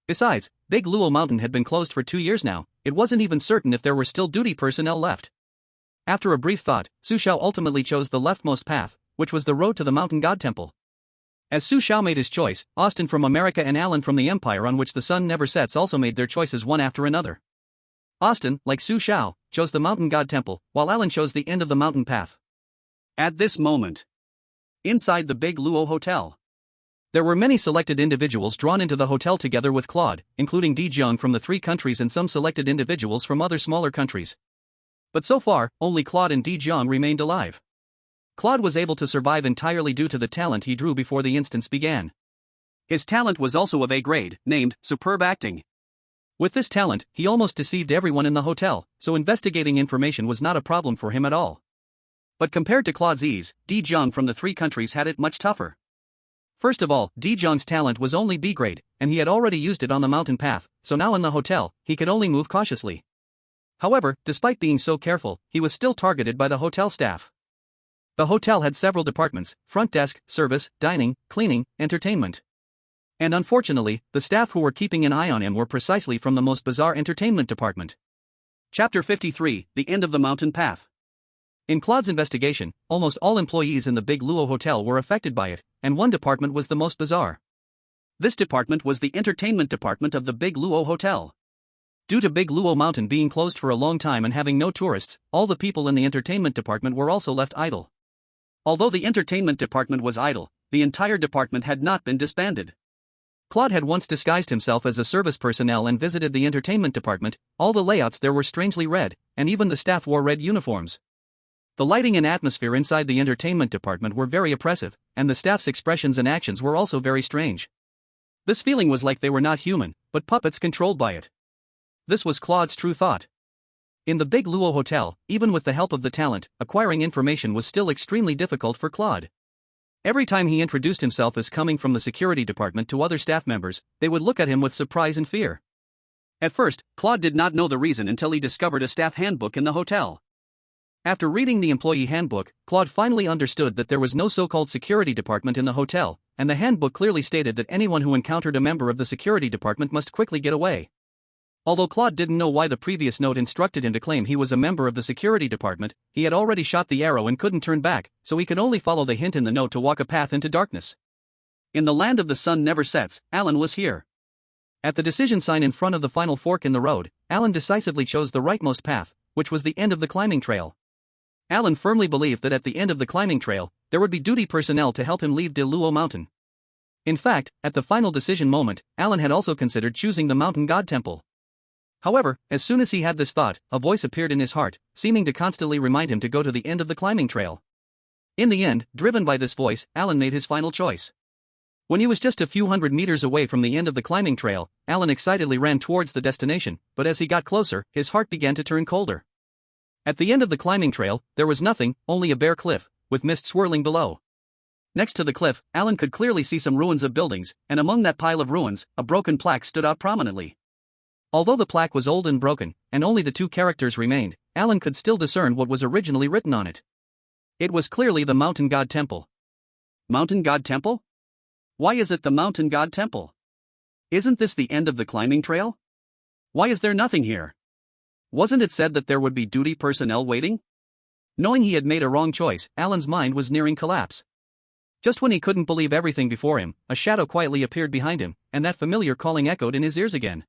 Besides, Big Luo Mountain had been closed for 2 years now, it wasn't even certain if there were still duty personnel left. After a brief thought, Su Xiao ultimately chose the leftmost path, which was the road to the Mountain God Temple. As Su Xiao made his choice, Austin from America and Alan from the Empire on which the sun never sets also made their choices one after another. Austin, like Su Xiao, chose the Mountain God Temple, while Alan chose the end of the mountain path. At this moment, inside the Big Luo Hotel, there were many selected individuals drawn into the hotel together with Claude, including Di Jiang from the 3 countries and some selected individuals from other smaller countries. But so far, only Claude and Di Jiang remained alive. Claude was able to survive entirely due to the talent he drew before the instance began. His talent was also of A grade, named Superb Acting. With this talent, he almost deceived everyone in the hotel, so investigating information was not a problem for him at all. But compared to Claude's ease, Di Jiang from the 3 countries had it much tougher. First of all, Di Jiang's talent was only B grade, and he had already used it on the mountain path, so now in the hotel, he could only move cautiously. However, despite being so careful, he was still targeted by the hotel staff. The hotel had several departments: front desk, service, dining, cleaning, entertainment. And unfortunately, the staff who were keeping an eye on him were precisely from the most bizarre entertainment department. Chapter 53, The End of the Mountain Path. In Claude's investigation, almost all employees in the Big Luo Hotel were affected by it, and one department was the most bizarre. This department was the entertainment department of the Big Luo Hotel. Due to Big Luo Mountain being closed for a long time and having no tourists, all the people in the entertainment department were also left idle. Although the entertainment department was idle, the entire department had not been disbanded. Claude had once disguised himself as a service personnel and visited the entertainment department. All the layouts there were strangely red, and even the staff wore red uniforms. The lighting and atmosphere inside the entertainment department were very oppressive, and the staff's expressions and actions were also very strange. This feeling was like they were not human, but puppets controlled by it. This was Claude's true thought. In the Big Luo Hotel, even with the help of the talent, acquiring information was still extremely difficult for Claude. Every time he introduced himself as coming from the security department to other staff members, they would look at him with surprise and fear. At first, Claude did not know the reason until he discovered a staff handbook in the hotel. After reading the employee handbook, Claude finally understood that there was no so-called security department in the hotel, and the handbook clearly stated that anyone who encountered a member of the security department must quickly get away. Although Claude didn't know why the previous note instructed him to claim he was a member of the security department, he had already shot the arrow and couldn't turn back, so he could only follow the hint in the note to walk a path into darkness. In the land of the sun never sets, Alan was here. At the decision sign in front of the final fork in the road, Alan decisively chose the rightmost path, which was the end of the climbing trail. Alan firmly believed that at the end of the climbing trail, there would be duty personnel to help him leave De Luo Mountain. In fact, at the final decision moment, Alan had also considered choosing the mountain god temple. However, as soon as he had this thought, a voice appeared in his heart, seeming to constantly remind him to go to the end of the climbing trail. In the end, driven by this voice, Alan made his final choice. When he was just a few hundred meters away from the end of the climbing trail, Alan excitedly ran towards the destination, but as he got closer, his heart began to turn colder. At the end of the climbing trail, there was nothing, only a bare cliff, with mist swirling below. Next to the cliff, Alan could clearly see some ruins of buildings, and among that pile of ruins, a broken plaque stood out prominently. Although the plaque was old and broken, and only the two characters remained, Alan could still discern what was originally written on it. It was clearly the Mountain God Temple. Mountain God Temple? Why is it the Mountain God Temple? Isn't this the end of the climbing trail? Why is there nothing here? Wasn't it said that there would be duty personnel waiting? Knowing he had made a wrong choice, Alan's mind was nearing collapse. Just when he couldn't believe everything before him, a shadow quietly appeared behind him, and that familiar calling echoed in his ears again.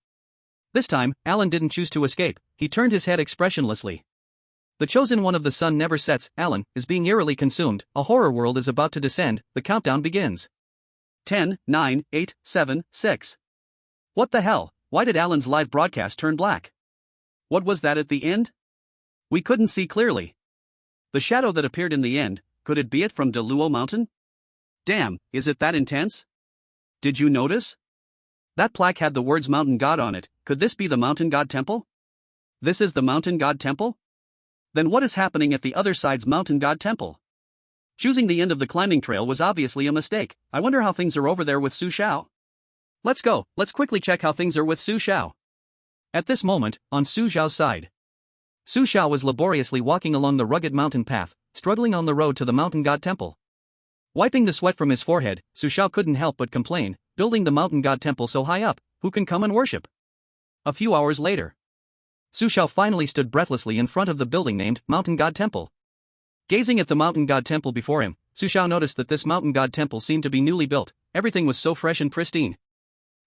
This time, Alan didn't choose to escape, he turned his head expressionlessly. The chosen one of the sun never sets, Alan, is being eerily consumed, a horror world is about to descend, the countdown begins. 10, 9, 8, 7, 6. What the hell, why did Alan's live broadcast turn black? What was that at the end? We couldn't see clearly. The shadow that appeared in the end, could it be it from De Luo Mountain? Damn, is it that intense? Did you notice? That plaque had the words Mountain God on it, could this be the Mountain God Temple? This is the Mountain God Temple? Then what is happening at the other side's Mountain God Temple? Choosing the end of the climbing trail was obviously a mistake. I wonder how things are over there with Su Xiao. Let's go, let's quickly check how things are with Su Xiao. At this moment, on Su Xiao's side, Su Xiao was laboriously walking along the rugged mountain path, struggling on the road to the Mountain God Temple. Wiping the sweat from his forehead, Su Xiao couldn't help but complain, building the Mountain God Temple so high up, who can come and worship? A few hours later, Su Xiao finally stood breathlessly in front of the building named Mountain God Temple. Gazing at the Mountain God Temple before him, Su Xiao noticed that this Mountain God Temple seemed to be newly built, everything was so fresh and pristine.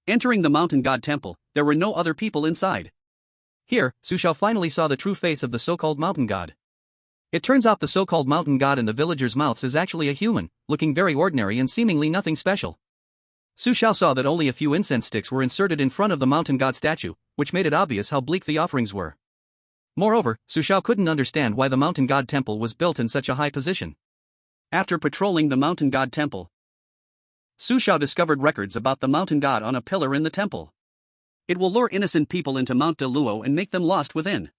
Entering the Mountain God Temple, there were no other people inside. Here, Su Xiao finally saw the true face of the so-called Mountain God. It turns out the so-called Mountain God in the villagers' mouths is actually a human, looking very ordinary and seemingly nothing special. Su Xiao saw that only a few incense sticks were inserted in front of the Mountain God statue, which made it obvious how bleak the offerings were. Moreover, Su Xiao couldn't understand why the Mountain God Temple was built in such a high position. After patrolling the Mountain God Temple, Su Xiao discovered records about the Mountain God on a pillar in the temple. It will lure innocent people into Mount De Luo and make them lost within.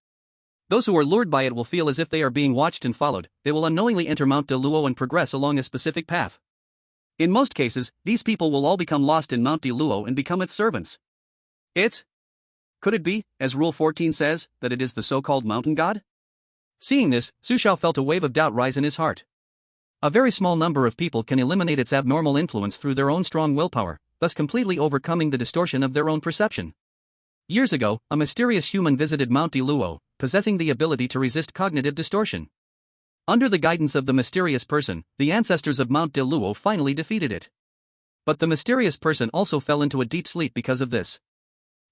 Those who are lured by it will feel as if they are being watched and followed, they will unknowingly enter Mount De Luo and progress along a specific path. In most cases, these people will all become lost in Mount De Luo and become its servants. Could it be, as Rule 14 says, that it is the so-called Mountain God? Seeing this, Su Xiao felt a wave of doubt rise in his heart. A very small number of people can eliminate its abnormal influence through their own strong willpower, thus completely overcoming the distortion of their own perception. Years ago, a mysterious human visited Mount De Luo, possessing the ability to resist cognitive distortion. Under the guidance of the mysterious person, the ancestors of Mount De Luo finally defeated it. But the mysterious person also fell into a deep sleep because of this.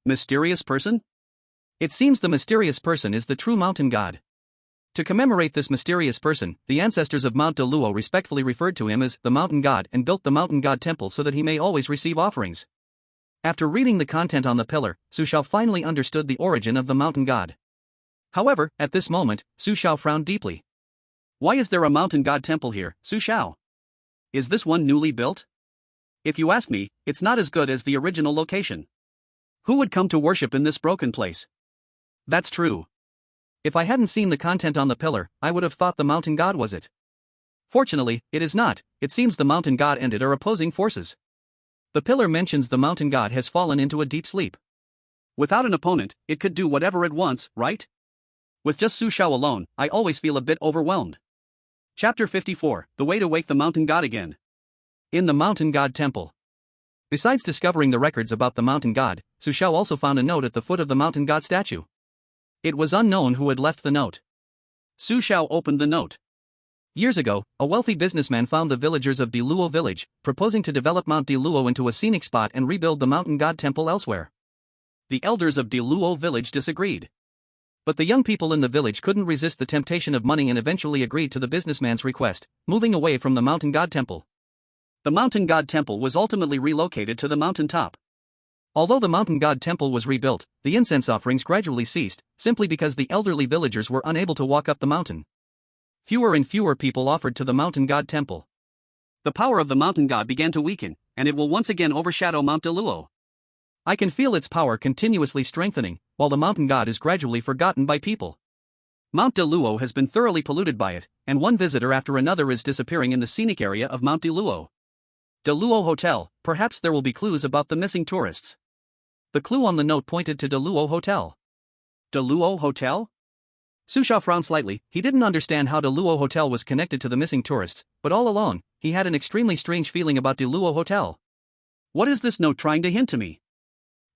Mysterious person? It seems the mysterious person is the true Mountain God. To commemorate this mysterious person, the ancestors of Mount De Luo respectfully referred to him as the Mountain God and built the Mountain God Temple so that he may always receive offerings. After reading the content on the pillar, Su Xiao finally understood the origin of the Mountain God. However, at this moment, Su Xiao frowned deeply. Why is there a Mountain God Temple here, Su Xiao? Is this one newly built? If you ask me, it's not as good as the original location. Who would come to worship in this broken place? That's true. If I hadn't seen the content on the pillar, I would have thought the Mountain God was it. Fortunately, it is not. It seems the Mountain God and it are opposing forces. The pillar mentions the Mountain God has fallen into a deep sleep. Without an opponent, it could do whatever it wants, right? With just Su Xiao alone, I always feel a bit overwhelmed. Chapter 54, The Way to Wake the Mountain God Again. In the Mountain God Temple. Besides discovering the records about the Mountain God, Su Xiao also found a note at the foot of the Mountain God statue. It was unknown who had left the note. Su Xiao opened the note. Years ago, a wealthy businessman found the villagers of Diluo village, proposing to develop Mount Diluo into a scenic spot and rebuild the mountain god temple elsewhere. The elders of Diluo village disagreed. But the young people in the village couldn't resist the temptation of money and eventually agreed to the businessman's request, moving away from the mountain god temple. The mountain god temple was ultimately relocated to the mountain top. Although the mountain god temple was rebuilt, the incense offerings gradually ceased, simply because the elderly villagers were unable to walk up the mountain. Fewer and fewer people offered to the mountain god temple. The power of the mountain god began to weaken, and it will once again overshadow Mount Diluo. I can feel its power continuously strengthening, while the mountain god is gradually forgotten by people. Mount Diluo has been thoroughly polluted by it, and one visitor after another is disappearing in the scenic area of Mount Diluo. Diluo Hotel, perhaps there will be clues about the missing tourists. The clue on the note pointed to Diluo Hotel. Diluo Hotel? Su Xiao frowned slightly. He didn't understand how Diluo Hotel was connected to the missing tourists, but all along, he had an extremely strange feeling about Diluo Hotel. What is this note trying to hint to me?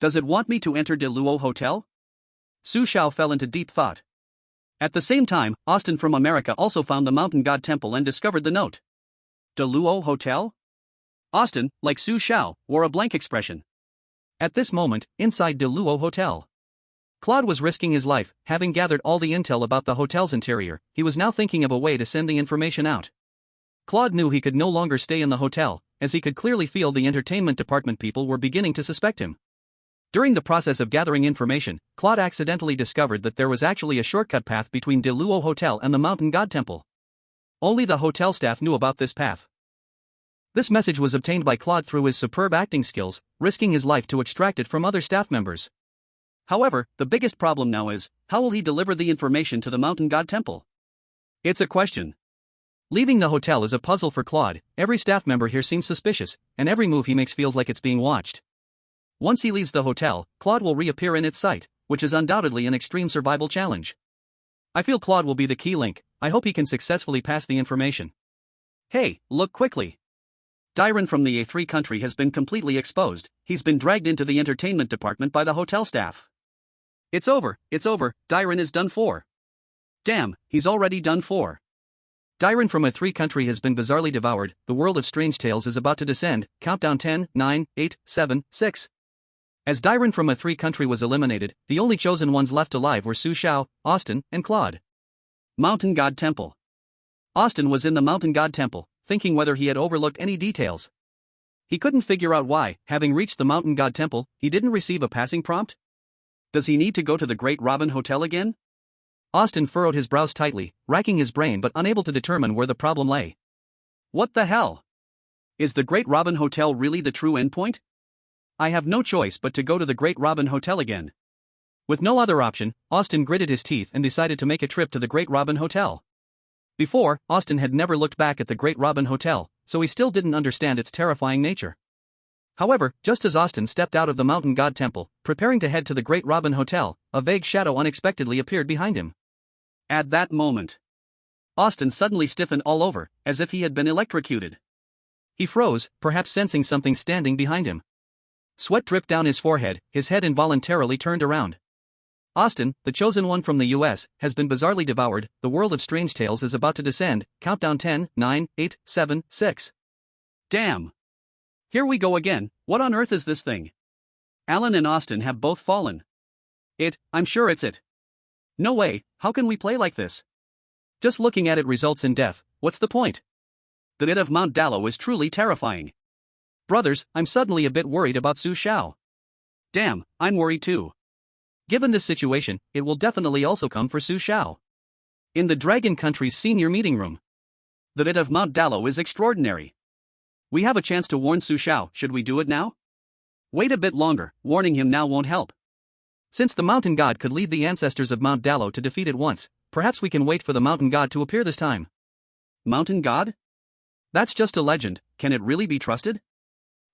Does it want me to enter Diluo Hotel? Su Xiao fell into deep thought. At the same time, Austin from America also found the mountain god temple and discovered the note. Diluo Hotel? Austin, like Su Xiao, wore a blank expression. At this moment, inside Diluo Hotel, Claude was risking his life. Having gathered all the intel about the hotel's interior, he was now thinking of a way to send the information out. Claude knew he could no longer stay in the hotel, as he could clearly feel the entertainment department people were beginning to suspect him. During the process of gathering information, Claude accidentally discovered that there was actually a shortcut path between Diluo Hotel and the mountain god temple. Only the hotel staff knew about this path. This message was obtained by Claude through his superb acting skills, risking his life to extract it from other staff members. However, the biggest problem now is, how will he deliver the information to the mountain god temple? It's a question. Leaving the hotel is a puzzle for Claude. Every staff member here seems suspicious, and every move he makes feels like it's being watched. Once he leaves the hotel, Claude will reappear in its sight, which is undoubtedly an extreme survival challenge. I feel Claude will be the key link. I hope he can successfully pass the information. Hey, look quickly. Dairon from the A3 country has been completely exposed. He's been dragged into the entertainment department by the hotel staff. It's over, Dairon is done for. Damn, he's already done for. Dairon from A3 country has been bizarrely devoured. The world of strange tales is about to descend. Countdown 10, 9, 8, 7, 6. As Dairon from A3 country was eliminated, the only chosen ones left alive were Su Xiao, Austin, and Claude. Mountain God Temple. Austin was in the Mountain God Temple, thinking whether he had overlooked any details. He couldn't figure out why, having reached the Mountain God Temple, he didn't receive a passing prompt. Does he need to go to the Great Robin Hotel again? Austin furrowed his brows tightly, racking his brain but unable to determine where the problem lay. What the hell? Is the Great Robin Hotel really the true endpoint? I have no choice but to go to the Great Robin Hotel again. With no other option, Austin gritted his teeth and decided to make a trip to the Great Robin Hotel. Before, Austin had never looked back at the Great Robin Hotel, so he still didn't understand its terrifying nature. However, just as Austin stepped out of the Mountain God Temple, preparing to head to the Great Robin Hotel, a vague shadow unexpectedly appeared behind him. At that moment, Austin suddenly stiffened all over, as if he had been electrocuted. He froze, perhaps sensing something standing behind him. Sweat dripped down his forehead, his head involuntarily turned around. Austin, the chosen one from the US, has been bizarrely devoured. The world of strange tales is about to descend. Countdown 10, 9, 8, 7, 6. Damn. Here we go again. What on earth is this thing? Alan and Austin have both fallen. I'm sure it's it. No way, how can we play like this? Just looking at it results in death. What's the point? The dead of Mount Diluo is truly terrifying. Brothers, I'm suddenly a bit worried about Su Xiao. Damn, I'm worried too. Given this situation, it will definitely also come for Su Xiao. In the Dragon Country's senior meeting room. The dead of Mount Diluo is extraordinary. We have a chance to warn Su Xiao. Should we do it now? Wait a bit longer. Warning him now won't help. Since the mountain god could lead the ancestors of Mount Diluo to defeat it once, perhaps we can wait for the mountain god to appear this time. Mountain god? That's just a legend. Can it really be trusted?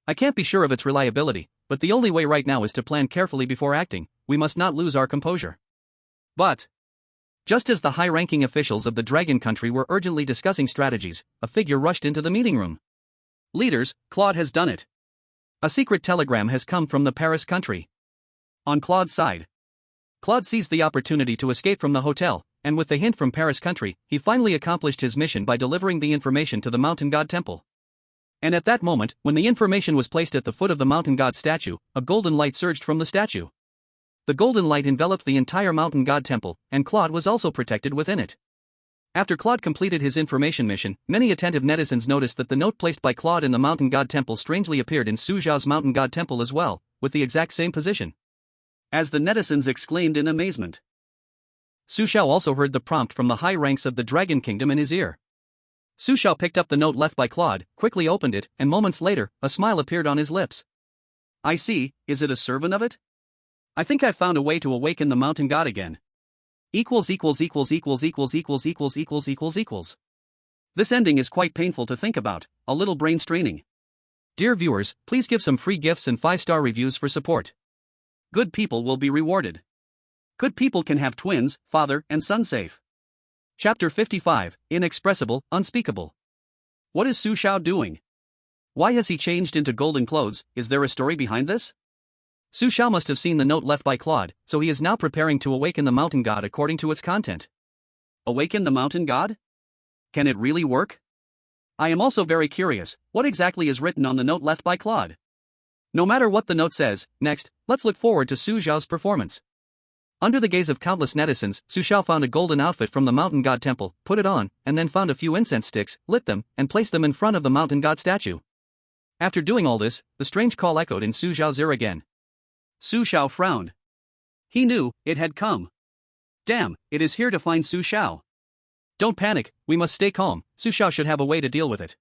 I can't be sure of its reliability, but the only way right now is to plan carefully before acting. We must not lose our composure. But just as the high-ranking officials of the Dragon Country were urgently discussing strategies, a figure rushed into the meeting room. Leaders, Claude has done it. A secret telegram has come from the Paris country. On Claude's side, Claude seized the opportunity to escape from the hotel, and with the hint from Paris country, he finally accomplished his mission by delivering the information to the mountain god temple. And at that moment, when the information was placed at the foot of the mountain god statue, a golden light surged from the statue. The golden light enveloped the entire mountain god temple, and Claude was also protected within it. After Claude completed his information mission, many attentive netizens noticed that the note placed by Claude in the mountain god temple strangely appeared in Su Xiao's mountain god temple as well, with the exact same position. As the netizens exclaimed in amazement. Su Xiao also heard the prompt from the high ranks of the Dragon Kingdom in his ear. Su Xiao picked up the note left by Claude, quickly opened it, and moments later, a smile appeared on his lips. I see, is it a servant of it? I think I've found a way to awaken the mountain god again. This ending is quite painful to think about, a little brain straining. Dear viewers, please give some free gifts and 5-star reviews for support. Good people will be rewarded. Good people can have twins, father and son safe. Chapter 55, Inexpressible, Unspeakable. What is Su Xiao doing? Why has he changed into golden clothes? Is there a story behind this? Su Xiao must have seen the note left by Claude, so he is now preparing to awaken the mountain god according to its content. Awaken the mountain god? Can it really work? I am also very curious, what exactly is written on the note left by Claude? No matter what the note says, next, let's look forward to Su Xiao's performance. Under the gaze of countless netizens, Su Xiao found a golden outfit from the mountain god temple, put it on, and then found a few incense sticks, lit them, and placed them in front of the mountain god statue. After doing all this, the strange call echoed in Su Xiao's ear again. Su Xiao frowned. He knew, it had come. Damn, it is here to find Su Xiao. Don't panic, we must stay calm, Su Xiao should have a way to deal with it.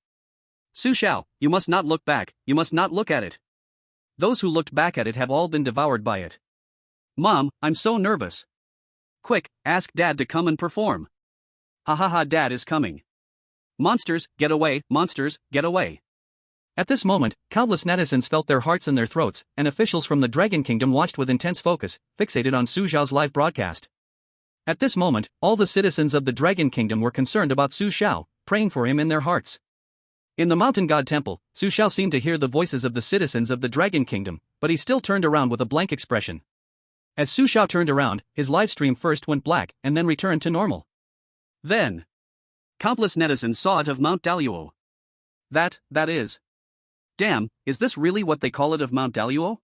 Su Xiao, you must not look back, you must not look at it. Those who looked back at it have all been devoured by it. Mom, I'm so nervous. Quick, ask Dad to come and perform. Ha ha ha, Dad is coming. Monsters, get away, monsters, get away. At this moment, countless netizens felt their hearts in their throats, and officials from the Dragon Kingdom watched with intense focus, fixated on Su Xiao's live broadcast. At this moment, all the citizens of the Dragon Kingdom were concerned about Su Xiao, praying for him in their hearts. In the mountain god temple, Su Xiao seemed to hear the voices of the citizens of the Dragon Kingdom, but he still turned around with a blank expression. As Su Xiao turned around, his live stream first went black and then returned to normal. Then, countless netizens saw it of Mount Daluo. That is. Damn, is this really what they call it of Mount Daluo?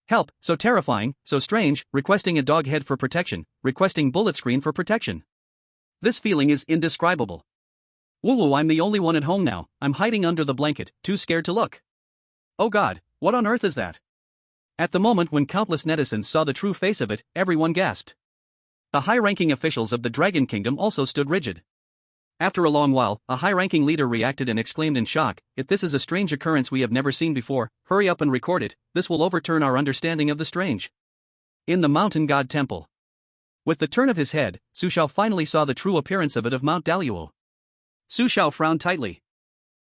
Help, so terrifying, so strange, requesting a dog head for protection, requesting bullet screen for protection. This feeling is indescribable. Woo, I'm the only one at home now, I'm hiding under the blanket, too scared to look. Oh god, what on earth is that? At the moment when countless netizens saw the true face of it, everyone gasped. The high-ranking officials of the Dragon Kingdom also stood rigid. After a long while, a high-ranking leader reacted and exclaimed in shock, "If this is a strange occurrence we have never seen before, hurry up and record it, this will overturn our understanding of the strange." In the mountain god temple. With the turn of his head, Su Xiao finally saw the true appearance of it of Mount Daluo. Su Xiao frowned tightly.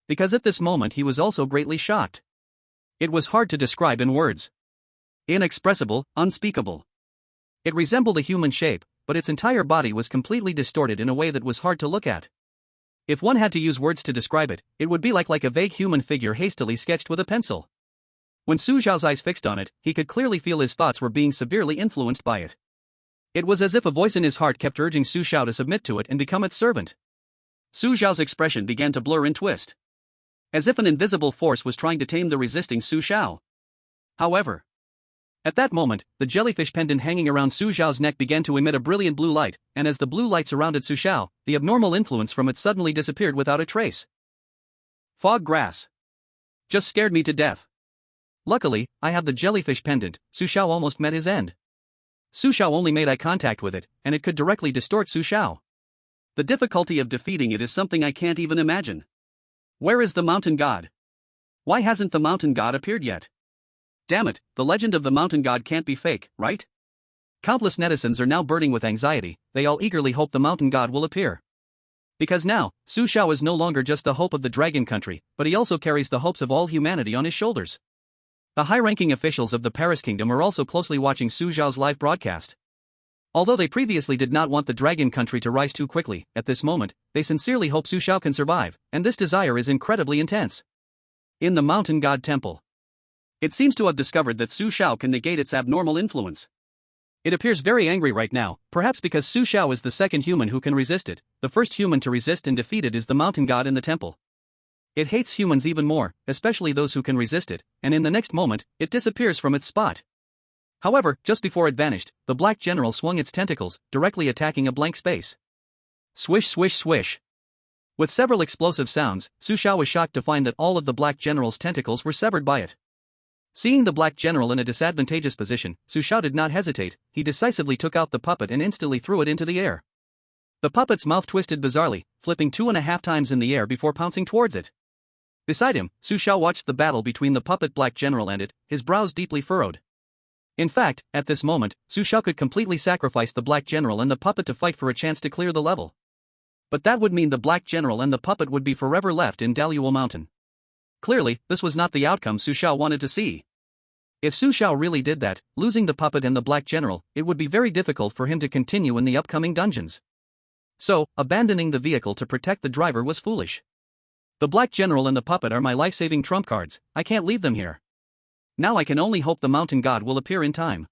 Because at this moment he was also greatly shocked. It was hard to describe in words. Inexpressible, unspeakable. It resembled a human shape, but its entire body was completely distorted in a way that was hard to look at. If one had to use words to describe it, it would be like a vague human figure hastily sketched with a pencil. When Su Xiao's eyes fixed on it, he could clearly feel his thoughts were being severely influenced by it. It was as if a voice in his heart kept urging Su Xiao to submit to it and become its servant. Su Xiao's expression began to blur and twist. As if an invisible force was trying to tame the resisting Su Xiao. However, at that moment, the jellyfish pendant hanging around Su Xiao's neck began to emit a brilliant blue light, and as the blue light surrounded Su Xiao, the abnormal influence from it suddenly disappeared without a trace. Fog grass. Just scared me to death. Luckily, I have the jellyfish pendant. Su Xiao almost met his end. Su Xiao only made eye contact with it, and it could directly distort Su Xiao. The difficulty of defeating it is something I can't even imagine. Where is the mountain god? Why hasn't the mountain god appeared yet? Damn it, the legend of the mountain god can't be fake, right? Countless netizens are now burning with anxiety, they all eagerly hope the mountain god will appear. Because now, Su Xiao is no longer just the hope of the dragon country, but he also carries the hopes of all humanity on his shoulders. The high-ranking officials of the Paris Kingdom are also closely watching Su Xiao's live broadcast. Although they previously did not want the dragon country to rise too quickly, at this moment, they sincerely hope Su Xiao can survive, and this desire is incredibly intense. In the mountain god temple. It seems to have discovered that Su Xiao can negate its abnormal influence. It appears very angry right now, perhaps because Su Xiao is the second human who can resist it. The first human to resist and defeat it is the mountain god in the temple. It hates humans even more, especially those who can resist it, and in the next moment, it disappears from its spot. However, just before it vanished, the Black General swung its tentacles, directly attacking a blank space. Swish swish swish. With several explosive sounds, Su Xiao was shocked to find that all of the Black General's tentacles were severed by it. Seeing the Black General in a disadvantageous position, Su Xiao did not hesitate. He decisively took out the puppet and instantly threw it into the air. The puppet's mouth twisted bizarrely, flipping 2.5 times in the air before pouncing towards it. Beside him, Su Xiao watched the battle between the puppet Black General and it, his brows deeply furrowed. In fact, at this moment, Su Xiao could completely sacrifice the Black General and the puppet to fight for a chance to clear the level. But that would mean the Black General and the puppet would be forever left in Daluo Mountain. Clearly, this was not the outcome Su Xiao wanted to see. If Su Xiao really did that, losing the puppet and the Black General, it would be very difficult for him to continue in the upcoming dungeons. So, abandoning the vehicle to protect the driver was foolish. The Black General and the puppet are my life-saving trump cards. I can't leave them here. Now I can only hope the mountain god will appear in time.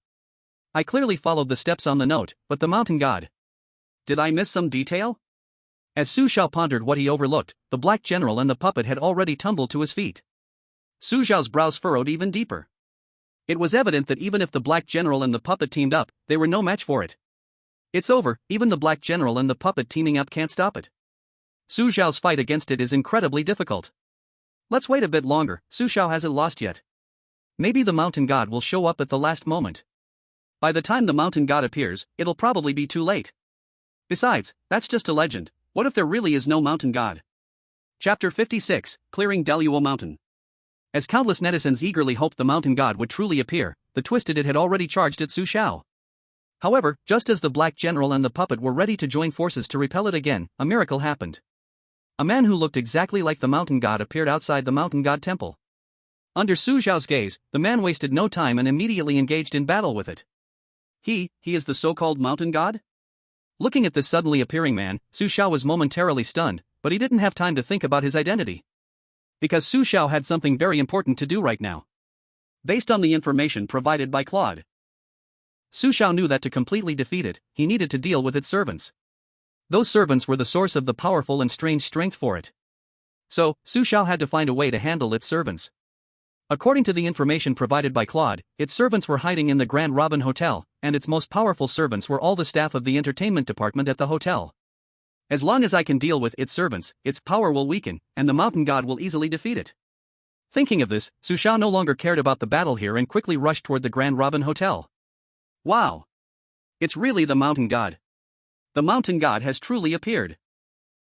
I clearly followed the steps on the note, but the mountain god. Did I miss some detail? As Su Xiao pondered what he overlooked, the Black General and the puppet had already tumbled to his feet. Su Xiao's brows furrowed even deeper. It was evident that even if the Black General and the puppet teamed up, they were no match for it. It's over, even the Black General and the puppet teaming up can't stop it. Su Xiao's fight against it is incredibly difficult. Let's wait a bit longer, Su Xiao hasn't lost yet. Maybe the mountain god will show up at the last moment. By the time the mountain god appears, it'll probably be too late. Besides, that's just a legend. What if there really is no mountain god? Chapter 56, Clearing Daluo Mountain. As countless netizens eagerly hoped the mountain god would truly appear, the twisted it had already charged at Su Xiao. However, just as the Black General and the puppet were ready to join forces to repel it again, a miracle happened. A man who looked exactly like the mountain god appeared outside the mountain god temple. Under Su Xiao's gaze, the man wasted no time and immediately engaged in battle with it. He is the so-called mountain god? Looking at this suddenly appearing man, Su Xiao was momentarily stunned, but he didn't have time to think about his identity. Because Su Xiao had something very important to do right now. Based on the information provided by Claude, Su Xiao knew that to completely defeat it, he needed to deal with its servants. Those servants were the source of the powerful and strange strength for it. So, Su Xiao had to find a way to handle its servants. According to the information provided by Claude, its servants were hiding in the Grand Robin Hotel, and its most powerful servants were all the staff of the entertainment department at the hotel. As long as I can deal with its servants, its power will weaken, and the mountain god will easily defeat it. Thinking of this, Su Xiao no longer cared about the battle here and quickly rushed toward the Grand Robin Hotel. Wow! It's really the mountain god. The mountain god has truly appeared.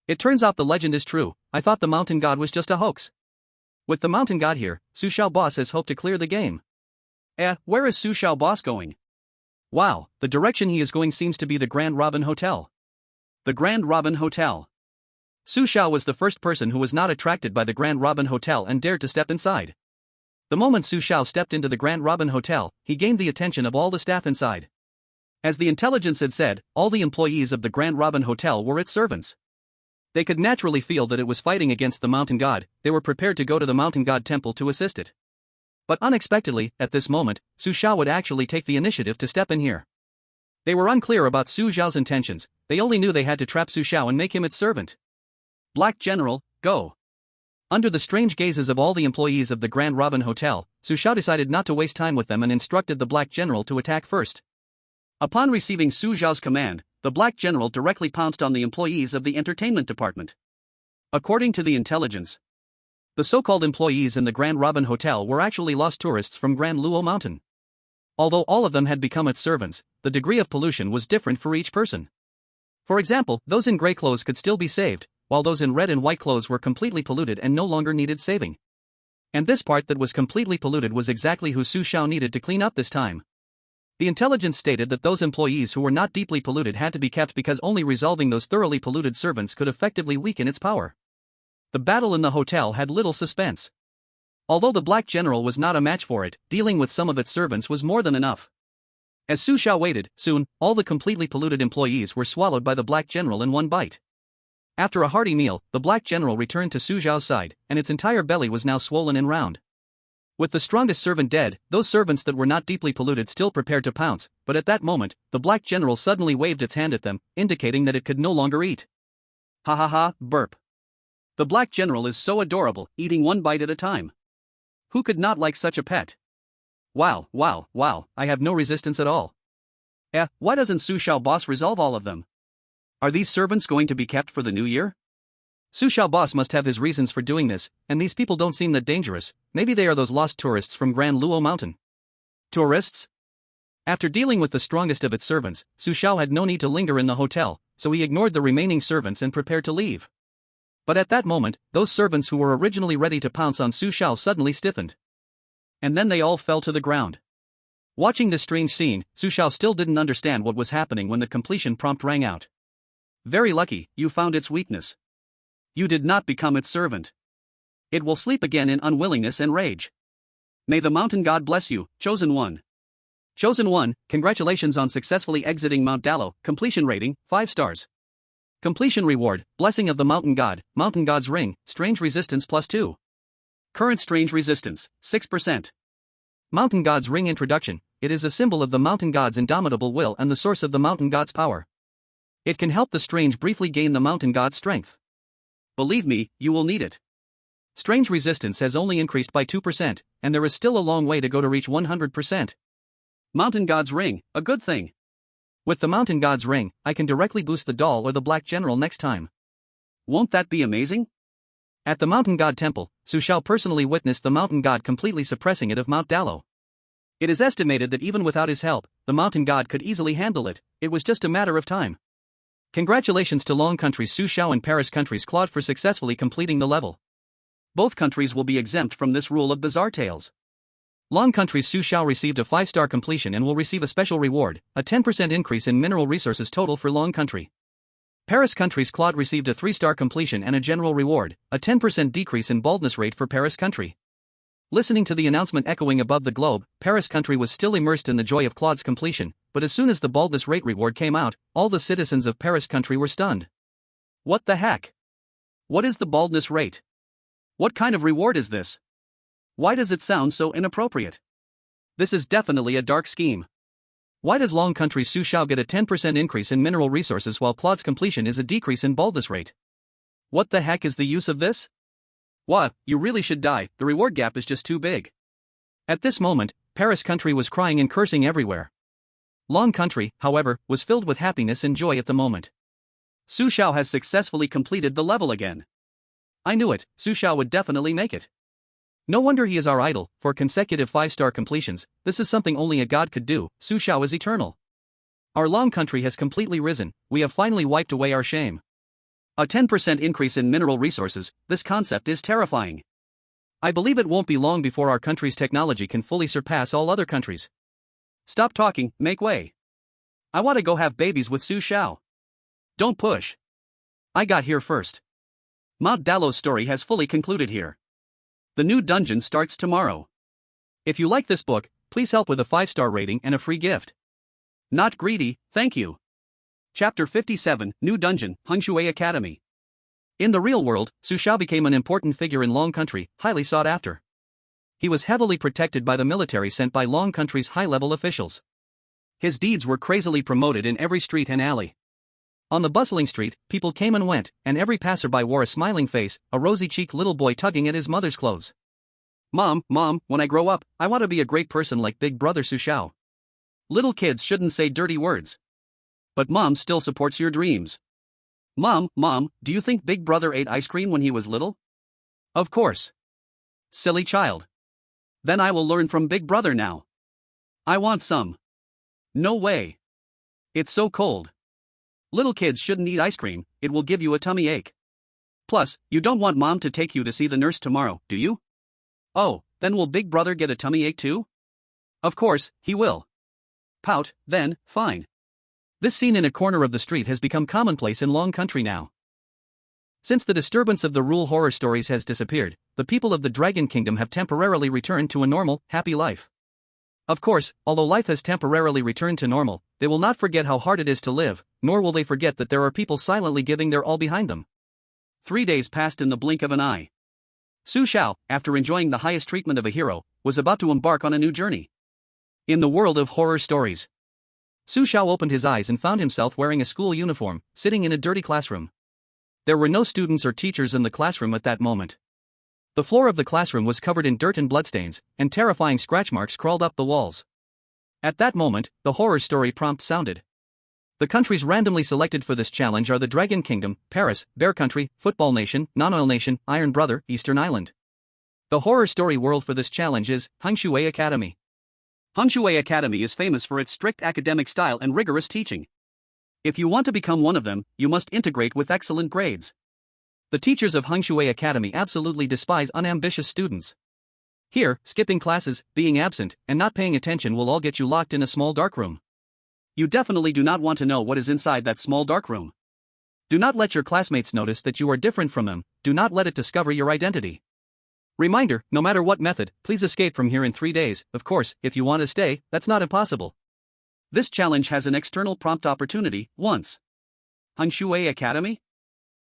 It turns out the legend is true. I thought the mountain god was just a hoax. With the mountain god here, Su Xiao boss has hoped to clear the game. Where is Su Xiao boss going? Wow, the direction he is going seems to be the Grand Robin Hotel. The Grand Robin Hotel. Su Xiao was the first person who was not attracted by the Grand Robin Hotel and dared to step inside. The moment Su Xiao stepped into the Grand Robin Hotel, he gained the attention of all the staff inside. As the intelligence had said, all the employees of the Grand Robin Hotel were its servants. They could naturally feel that it was fighting against the mountain god. They were prepared to go to the mountain god temple to assist it. But unexpectedly, at this moment, Su Xiao would actually take the initiative to step in here. They were unclear about Su Xiao's intentions. They only knew they had to trap Su Xiao and make him its servant. Black General, go. Under the strange gazes of all the employees of the Grand Robin Hotel, Su Xiao decided not to waste time with them and instructed the Black General to attack first. Upon receiving Su Xiao's command, the Black General directly pounced on the employees of the entertainment department. According to the intelligence, the so-called employees in the Grand Robin Hotel were actually lost tourists from Grand Luo Mountain. Although all of them had become its servants, the degree of pollution was different for each person. For example, those in gray clothes could still be saved, while those in red and white clothes were completely polluted and no longer needed saving. And this part that was completely polluted was exactly who Su Xiao needed to clean up this time. The intelligence stated that those employees who were not deeply polluted had to be kept because only resolving those thoroughly polluted servants could effectively weaken its power. The battle in the hotel had little suspense. Although the Black General was not a match for it, dealing with some of its servants was more than enough. As Su Xiao waited, soon, all the completely polluted employees were swallowed by the Black General in one bite. After a hearty meal, the Black General returned to Su Xiao's side, and its entire belly was now swollen and round. With the strongest servant dead, those servants that were not deeply polluted still prepared to pounce, but at that moment, the black general suddenly waved its hand at them, indicating that it could no longer eat. Ha ha ha, burp. The black general is so adorable, eating one bite at a time. Who could not like such a pet? Wow, wow, wow, I have no resistance at all. Why doesn't Su Xiao boss resolve all of them? Are these servants going to be kept for the new year? Su Xiao boss must have his reasons for doing this, and these people don't seem that dangerous. Maybe they are those lost tourists from Grand Luo Mountain. Tourists? After dealing with the strongest of its servants, Su Xiao had no need to linger in the hotel, so he ignored the remaining servants and prepared to leave. But at that moment, those servants who were originally ready to pounce on Su Xiao suddenly stiffened. And then they all fell to the ground. Watching this strange scene, Su Xiao still didn't understand what was happening when the completion prompt rang out. Very lucky, you found its weakness. You did not become its servant. It will sleep again in unwillingness and rage. May the mountain god bless you, Chosen One. Chosen One, congratulations on successfully exiting Mount Dallow. Completion rating, 5 stars. Completion reward, Blessing of the Mountain God's Ring, Strange Resistance +2. Current Strange Resistance, 6%. Mountain God's Ring Introduction, it is a symbol of the mountain god's indomitable will and the source of the mountain god's power. It can help the strange briefly gain the mountain god's strength. Believe me, you will need it. Strange Resistance has only increased by 2%, and there is still a long way to go to reach 100%. Mountain God's Ring, a good thing. With the Mountain God's Ring, I can directly boost the doll or the Black General next time. Won't that be amazing? At the Mountain God Temple, Su Xiao personally witnessed the Mountain God completely suppressing it of Mount Dallow. It is estimated that even without his help, the Mountain God could easily handle it. It was just a matter of time. Congratulations to Long Country's Su Xiao and Paris Country's Claude for successfully completing the level. Both countries will be exempt from this rule of bizarre tales. Long Country's Su Xiao received a 5-star completion and will receive a special reward, a 10% increase in mineral resources total for Long Country. Paris Country's Claude received a 3-star completion and a general reward, a 10% decrease in baldness rate for Paris Country. Listening to the announcement echoing above the globe, Paris Country was still immersed in the joy of Claude's completion, but as soon as the baldness rate reward came out, all the citizens of Paris Country were stunned. What the heck? What is the baldness rate? What kind of reward is this? Why does it sound so inappropriate? This is definitely a dark scheme. Why does Long Country's Su Xiao get a 10% increase in mineral resources while Claude's completion is a decrease in baldness rate? What the heck is the use of this? What, you really should die, the reward gap is just too big. At this moment, Paris Country was crying and cursing everywhere. Long Country, however, was filled with happiness and joy at the moment. Su Xiao has successfully completed the level again. I knew it, Su Xiao would definitely make it. No wonder he is our idol, for consecutive 5-star completions, this is something only a god could do. Su Xiao is eternal. Our Long Country has completely risen, we have finally wiped away our shame. A 10% increase in mineral resources, this concept is terrifying. I believe it won't be long before our country's technology can fully surpass all other countries. Stop talking, make way. I want to go have babies with Su Xiao. Don't push. I got here first. Mount Dallow's story has fully concluded here. The new dungeon starts tomorrow. If you like this book, please help with a 5-star rating and a free gift. Not greedy, thank you. Chapter 57, New Dungeon, Hengshui Academy. In the real world, Su Xiao became an important figure in Long Country, highly sought after. He was heavily protected by the military sent by Long Country's high-level officials. His deeds were crazily promoted in every street and alley. On the bustling street, people came and went, and every passerby wore a smiling face, a rosy-cheeked little boy tugging at his mother's clothes. Mom, when I grow up, I want to be a great person like Big Brother Su Xiao. Little kids shouldn't say dirty words. But Mom still supports your dreams. Mom, do you think Big Brother ate ice cream when he was little? Of course. Silly child. Then I will learn from Big Brother now. I want some. No way. It's so cold. Little kids shouldn't eat ice cream, it will give you a tummy ache. Plus, you don't want Mom to take you to see the nurse tomorrow, do you? Oh, then will Big Brother get a tummy ache too? Of course, he will. Pout, then, fine. This scene in a corner of the street has become commonplace in Long Country now. Since the disturbance of the rule horror stories has disappeared, the people of the Dragon Kingdom have temporarily returned to a normal, happy life. Of course, although life has temporarily returned to normal, they will not forget how hard it is to live, nor will they forget that there are people silently giving their all behind them. 3 days passed in the blink of an eye. Su Xiao, after enjoying the highest treatment of a hero, was about to embark on a new journey. In the world of horror stories. Su Xiao opened his eyes and found himself wearing a school uniform, sitting in a dirty classroom. There were no students or teachers in the classroom at that moment. The floor of the classroom was covered in dirt and bloodstains, and terrifying scratch marks crawled up the walls. At that moment, the horror story prompt sounded. The countries randomly selected for this challenge are the Dragon Kingdom, Paris, Bear Country, Football Nation, Non-Oil Nation, Iron Brother, Eastern Island. The horror story world for this challenge is Hangshui Academy. Hangshui Academy is famous for its strict academic style and rigorous teaching. If you want to become one of them, you must integrate with excellent grades. The teachers of Hangshui Academy absolutely despise unambitious students. Here, skipping classes, being absent, and not paying attention will all get you locked in a small dark room. You definitely do not want to know what is inside that small dark room. Do not let your classmates notice that you are different from them, do not let it discover your identity. Reminder, no matter what method, please escape from here in 3 days. Of course, if you want to stay, that's not impossible. This challenge has an external prompt opportunity, once. Hangshui Academy?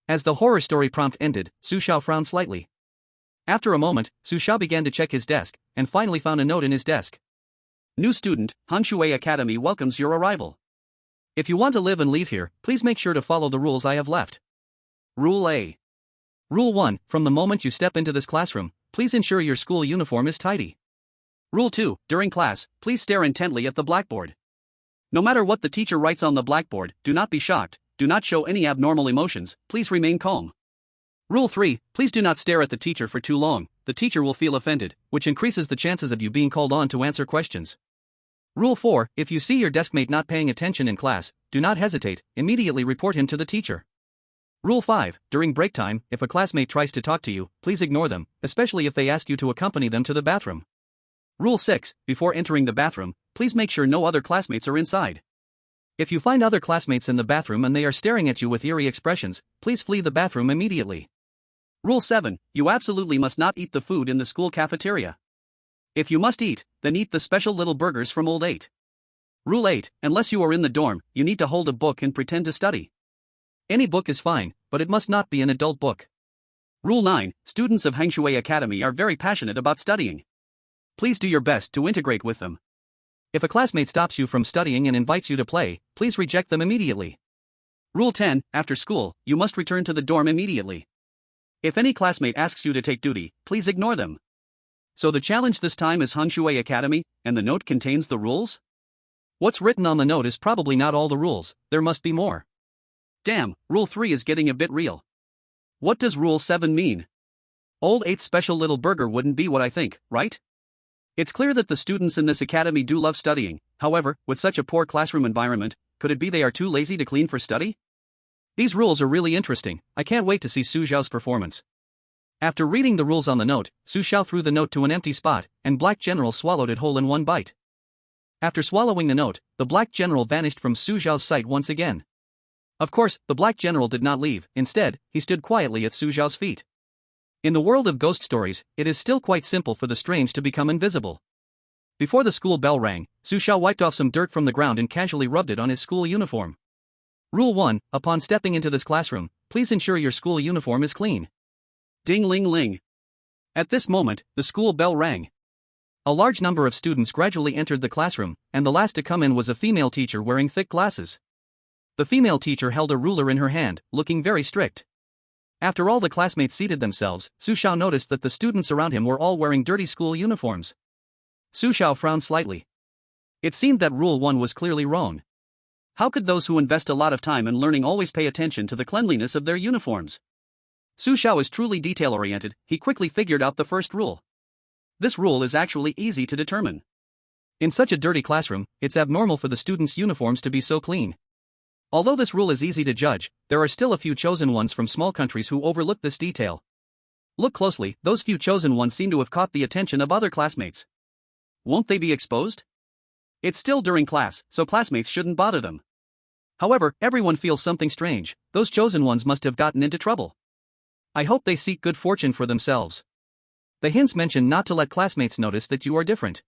As the horror story prompt ended, Su Xiao frowned slightly. After a moment, Su Xiao began to check his desk, and finally found a note in his desk. New student, Hangshui Academy welcomes your arrival. If you want to live and leave here, please make sure to follow the rules I have left. Rule A. Rule 1, from the moment you step into this classroom, please ensure your school uniform is tidy. Rule 2, during class, please stare intently at the blackboard. No matter what the teacher writes on the blackboard, do not be shocked, do not show any abnormal emotions, please remain calm. Rule 3, please do not stare at the teacher for too long, the teacher will feel offended, which increases the chances of you being called on to answer questions. Rule 4, if you see your deskmate not paying attention in class, do not hesitate, immediately report him to the teacher. Rule 5, during break time, if a classmate tries to talk to you, please ignore them, especially if they ask you to accompany them to the bathroom. Rule 6, before entering the bathroom, please make sure no other classmates are inside. If you find other classmates in the bathroom and they are staring at you with eerie expressions, please flee the bathroom immediately. Rule 7, you absolutely must not eat the food in the school cafeteria. If you must eat, then eat the special little burgers from Old 8. Rule 8, unless you are in the dorm, you need to hold a book and pretend to study. Any book is fine, but it must not be an adult book. Rule 9, students of Hangshui Academy are very passionate about studying. Please do your best to integrate with them. If a classmate stops you from studying and invites you to play, please reject them immediately. Rule 10, after school, you must return to the dorm immediately. If any classmate asks you to take duty, please ignore them. So the challenge this time is Hangshui Academy, and the note contains the rules? What's written on the note is probably not all the rules, there must be more. Damn, Rule 3 is getting a bit real. What does Rule 7 mean? Old 8's special little burger wouldn't be what I think, right? It's clear that the students in this academy do love studying, however, with such a poor classroom environment, could it be they are too lazy to clean for study? These rules are really interesting, I can't wait to see Su Xiao's performance. After reading the rules on the note, Su Xiao threw the note to an empty spot, and Black General swallowed it whole in one bite. After swallowing the note, the Black General vanished from Su Xiao's sight once again. Of course, the Black General did not leave, instead, he stood quietly at Su Xiao's feet. In the world of ghost stories, it is still quite simple for the strange to become invisible. Before the school bell rang, Su Xiao wiped off some dirt from the ground and casually rubbed it on his school uniform. Rule 1, upon stepping into this classroom, please ensure your school uniform is clean. Ding-ling-ling. At this moment, the school bell rang. A large number of students gradually entered the classroom, and the last to come in was a female teacher wearing thick glasses. The female teacher held a ruler in her hand, looking very strict. After all the classmates seated themselves, Su Xiao noticed that the students around him were all wearing dirty school uniforms. Su Xiao frowned slightly. It seemed that Rule 1 was clearly wrong. How could those who invest a lot of time in learning always pay attention to the cleanliness of their uniforms? Su Xiao is truly detail-oriented, he quickly figured out the first rule. This rule is actually easy to determine. In such a dirty classroom, it's abnormal for the students' uniforms to be so clean. Although this rule is easy to judge, there are still a few chosen ones from small countries who overlook this detail. Look closely, those few chosen ones seem to have caught the attention of other classmates. Won't they be exposed? It's still during class, so classmates shouldn't bother them. However, everyone feels something strange, those chosen ones must have gotten into trouble. I hope they seek good fortune for themselves. The hints mention not to let classmates notice that you are different.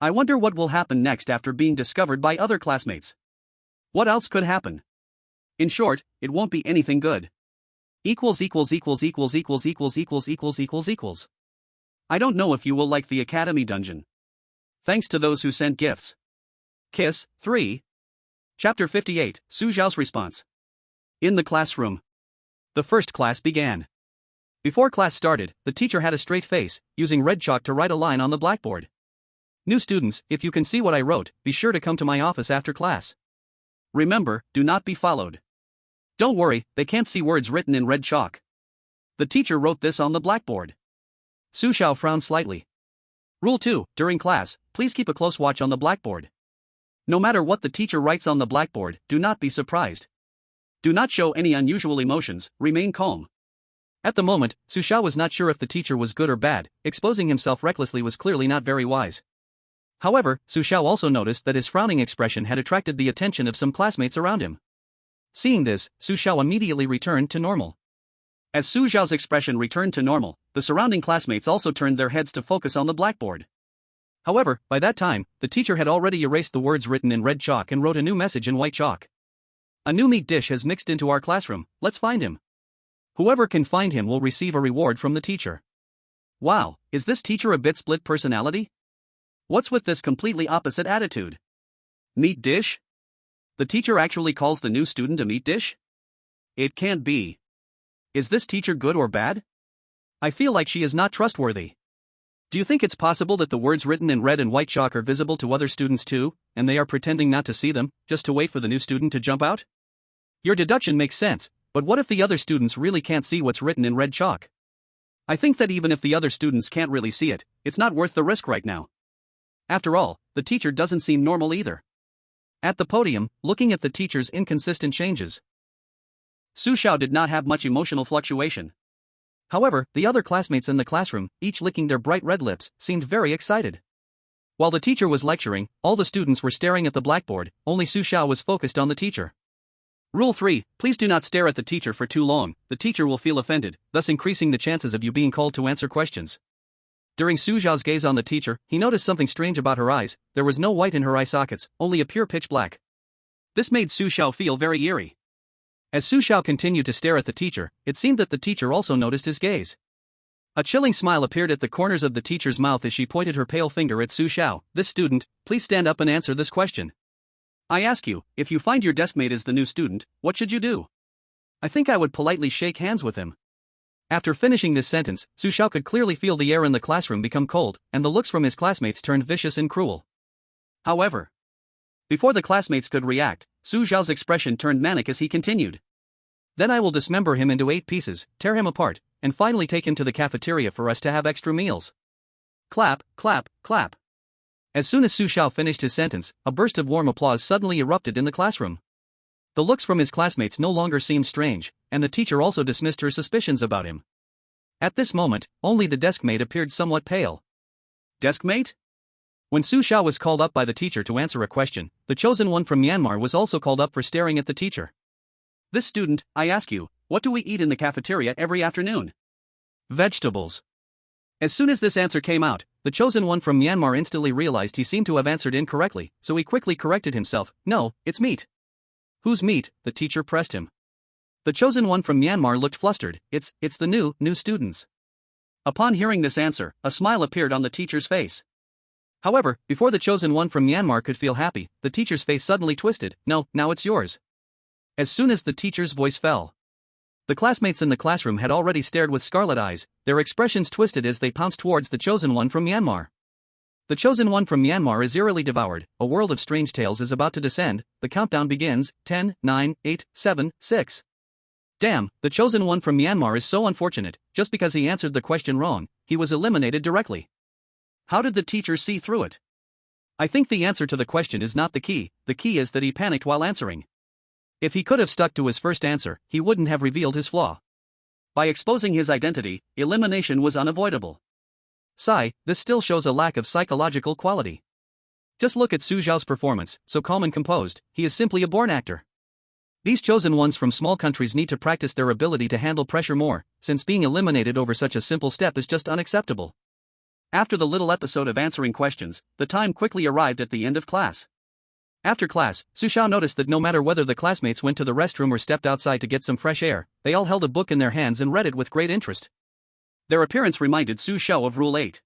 I wonder what will happen next after being discovered by other classmates. What else could happen? In short, it won't be anything good. I don't know if you will like the Academy dungeon. Thanks to those who sent gifts. Kiss, 3. Chapter 58, Su Xiao's response. In the classroom. The first class began. Before class started, the teacher had a straight face, using red chalk to write a line on the blackboard. New students, if you can see what I wrote, be sure to come to my office after class. Remember, do not be followed. Don't worry, they can't see words written in red chalk. The teacher wrote this on the blackboard. Su Xiao frowned slightly. Rule 2, during class, please keep a close watch on the blackboard. No matter what the teacher writes on the blackboard, do not be surprised. Do not show any unusual emotions, remain calm. At the moment, Su Xiao was not sure if the teacher was good or bad. Exposing himself recklessly was clearly not very wise. However, Su Xiao also noticed that his frowning expression had attracted the attention of some classmates around him. Seeing this, Su Xiao immediately returned to normal. As Su Xiao's expression returned to normal, the surrounding classmates also turned their heads to focus on the blackboard. However, by that time, the teacher had already erased the words written in red chalk and wrote a new message in white chalk. A new meat dish has mixed into our classroom, let's find him. Whoever can find him will receive a reward from the teacher. Wow, is this teacher a bit split personality? What's with this completely opposite attitude? Meat dish? The teacher actually calls the new student a meat dish? It can't be. Is this teacher good or bad? I feel like she is not trustworthy. Do you think it's possible that the words written in red and white chalk are visible to other students too, and they are pretending not to see them, just to wait for the new student to jump out? Your deduction makes sense, but what if the other students really can't see what's written in red chalk? I think that even if the other students can't really see it, it's not worth the risk right now. After all, the teacher doesn't seem normal either. At the podium, looking at the teacher's inconsistent changes, Su Xiao did not have much emotional fluctuation. However, the other classmates in the classroom, each licking their bright red lips, seemed very excited. While the teacher was lecturing, all the students were staring at the blackboard, only Su Xiao was focused on the teacher. Rule 3, please do not stare at the teacher for too long, the teacher will feel offended, thus increasing the chances of you being called to answer questions. During Su Xiao's gaze on the teacher, he noticed something strange about her eyes. There was no white in her eye sockets, only a pure pitch black. This made Su Xiao feel very eerie. As Su Xiao continued to stare at the teacher, it seemed that the teacher also noticed his gaze. A chilling smile appeared at the corners of the teacher's mouth as she pointed her pale finger at Su Xiao. This student, please stand up and answer this question. I ask you, if you find your deskmate is the new student, what should you do? I think I would politely shake hands with him. After finishing this sentence, Su Xiao could clearly feel the air in the classroom become cold, and the looks from his classmates turned vicious and cruel. However, before the classmates could react, Su Xiao's expression turned manic as he continued. Then I will dismember him into 8 pieces, tear him apart, and finally take him to the cafeteria for us to have extra meals. Clap, clap, clap. As soon as Su Xiao finished his sentence, a burst of warm applause suddenly erupted in the classroom. The looks from his classmates no longer seemed strange, and the teacher also dismissed her suspicions about him. At this moment, only the deskmate appeared somewhat pale. Deskmate? When Su Xiao was called up by the teacher to answer a question, the chosen one from Myanmar was also called up for staring at the teacher. This student, I ask you, what do we eat in the cafeteria every afternoon? Vegetables. As soon as this answer came out, the chosen one from Myanmar instantly realized he seemed to have answered incorrectly, so he quickly corrected himself. No, it's meat. Whose meat? The teacher pressed him. The chosen one from Myanmar looked flustered. It's the new students. Upon hearing this answer, a smile appeared on the teacher's face. However, before the chosen one from Myanmar could feel happy, the teacher's face suddenly twisted. No, now it's yours. As soon as the teacher's voice fell, the classmates in the classroom had already stared with scarlet eyes, their expressions twisted as they pounced towards the chosen one from Myanmar. The chosen one from Myanmar is eerily devoured, a world of strange tales is about to descend, the countdown begins, 10, 9, 8, 7, 6. Damn, the chosen one from Myanmar is so unfortunate, just because he answered the question wrong, he was eliminated directly. How did the teacher see through it? I think the answer to the question is not the key is that he panicked while answering. If he could have stuck to his first answer, he wouldn't have revealed his flaw. By exposing his identity, elimination was unavoidable. Sigh, this still shows a lack of psychological quality. Just look at Su Xiao's performance, so calm and composed, he is simply a born actor. These chosen ones from small countries need to practice their ability to handle pressure more, since being eliminated over such a simple step is just unacceptable. After the little episode of answering questions, the time quickly arrived at the end of class. After class, Su Xiao noticed that no matter whether the classmates went to the restroom or stepped outside to get some fresh air, they all held a book in their hands and read it with great interest. Their appearance reminded Su Xiao of Rule 8.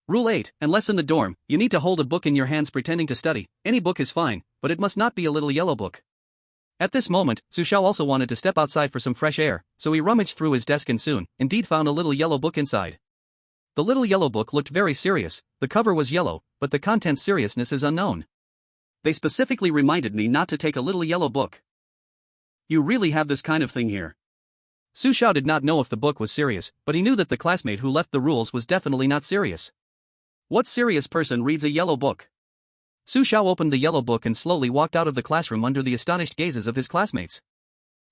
Rule 8, unless in the dorm, you need to hold a book in your hands pretending to study. Any book is fine, but it must not be a little yellow book. At this moment, Su Xiao also wanted to step outside for some fresh air, so he rummaged through his desk and soon, indeed found a little yellow book inside. The little yellow book looked very serious. The cover was yellow, but the content's seriousness is unknown. They specifically reminded me not to take a little yellow book. You really have this kind of thing here. Su Xiao did not know if the book was serious, but he knew that the classmate who left the rules was definitely not serious. What serious person reads a yellow book? Su Xiao opened the yellow book and slowly walked out of the classroom under the astonished gazes of his classmates.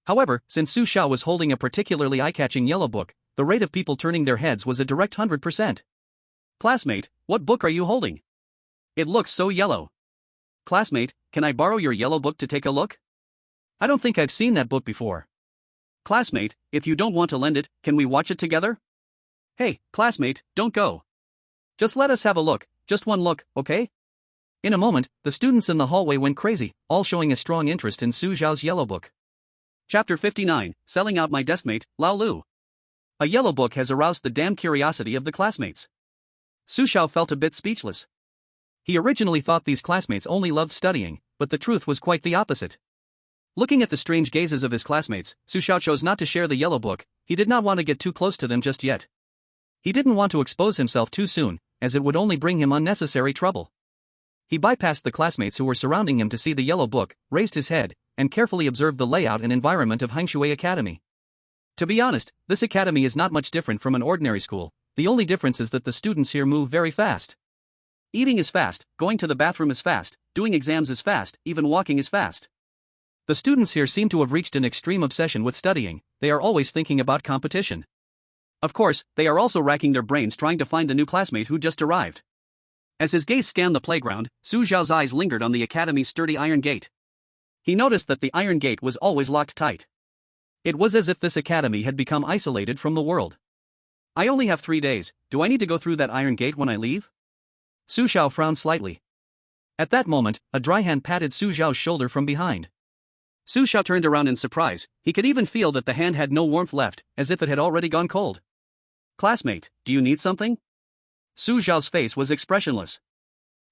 However, since Su Xiao was holding a particularly eye-catching yellow book, the rate of people turning their heads was a direct 100%. Classmate, what book are you holding? It looks so yellow. Classmate, can I borrow your yellow book to take a look? I don't think I've seen that book before. Classmate, if you don't want to lend it, can we watch it together? Hey, classmate, don't go. Just let us have a look, just one look, okay? In a moment, the students in the hallway went crazy, all showing a strong interest in Su Xiao's yellow book. Chapter 59, Selling Out My Deskmate, Lao Lu. A yellow book has aroused the damn curiosity of the classmates. Su Xiao felt a bit speechless. He originally thought these classmates only loved studying, but the truth was quite the opposite. Looking at the strange gazes of his classmates, Su Xiao chose not to share the yellow book. He did not want to get too close to them just yet. He didn't want to expose himself too soon, as it would only bring him unnecessary trouble. He bypassed the classmates who were surrounding him to see the yellow book, raised his head, and carefully observed the layout and environment of Hangshui Academy. To be honest, this academy is not much different from an ordinary school. The only difference is that the students here move very fast. Eating is fast, going to the bathroom is fast, doing exams is fast, even walking is fast. The students here seem to have reached an extreme obsession with studying. They are always thinking about competition. Of course, they are also racking their brains trying to find the new classmate who just arrived. As his gaze scanned the playground, Su Xiao's eyes lingered on the academy's sturdy iron gate. He noticed that the iron gate was always locked tight. It was as if this academy had become isolated from the world. I only have 3 days, do I need to go through that iron gate when I leave? Su Xiao frowned slightly. At that moment, a dry hand patted Su Xiao's shoulder from behind. Su Xiao turned around in surprise. He could even feel that the hand had no warmth left, as if it had already gone cold. Classmate, do you need something? Su Xiao's face was expressionless.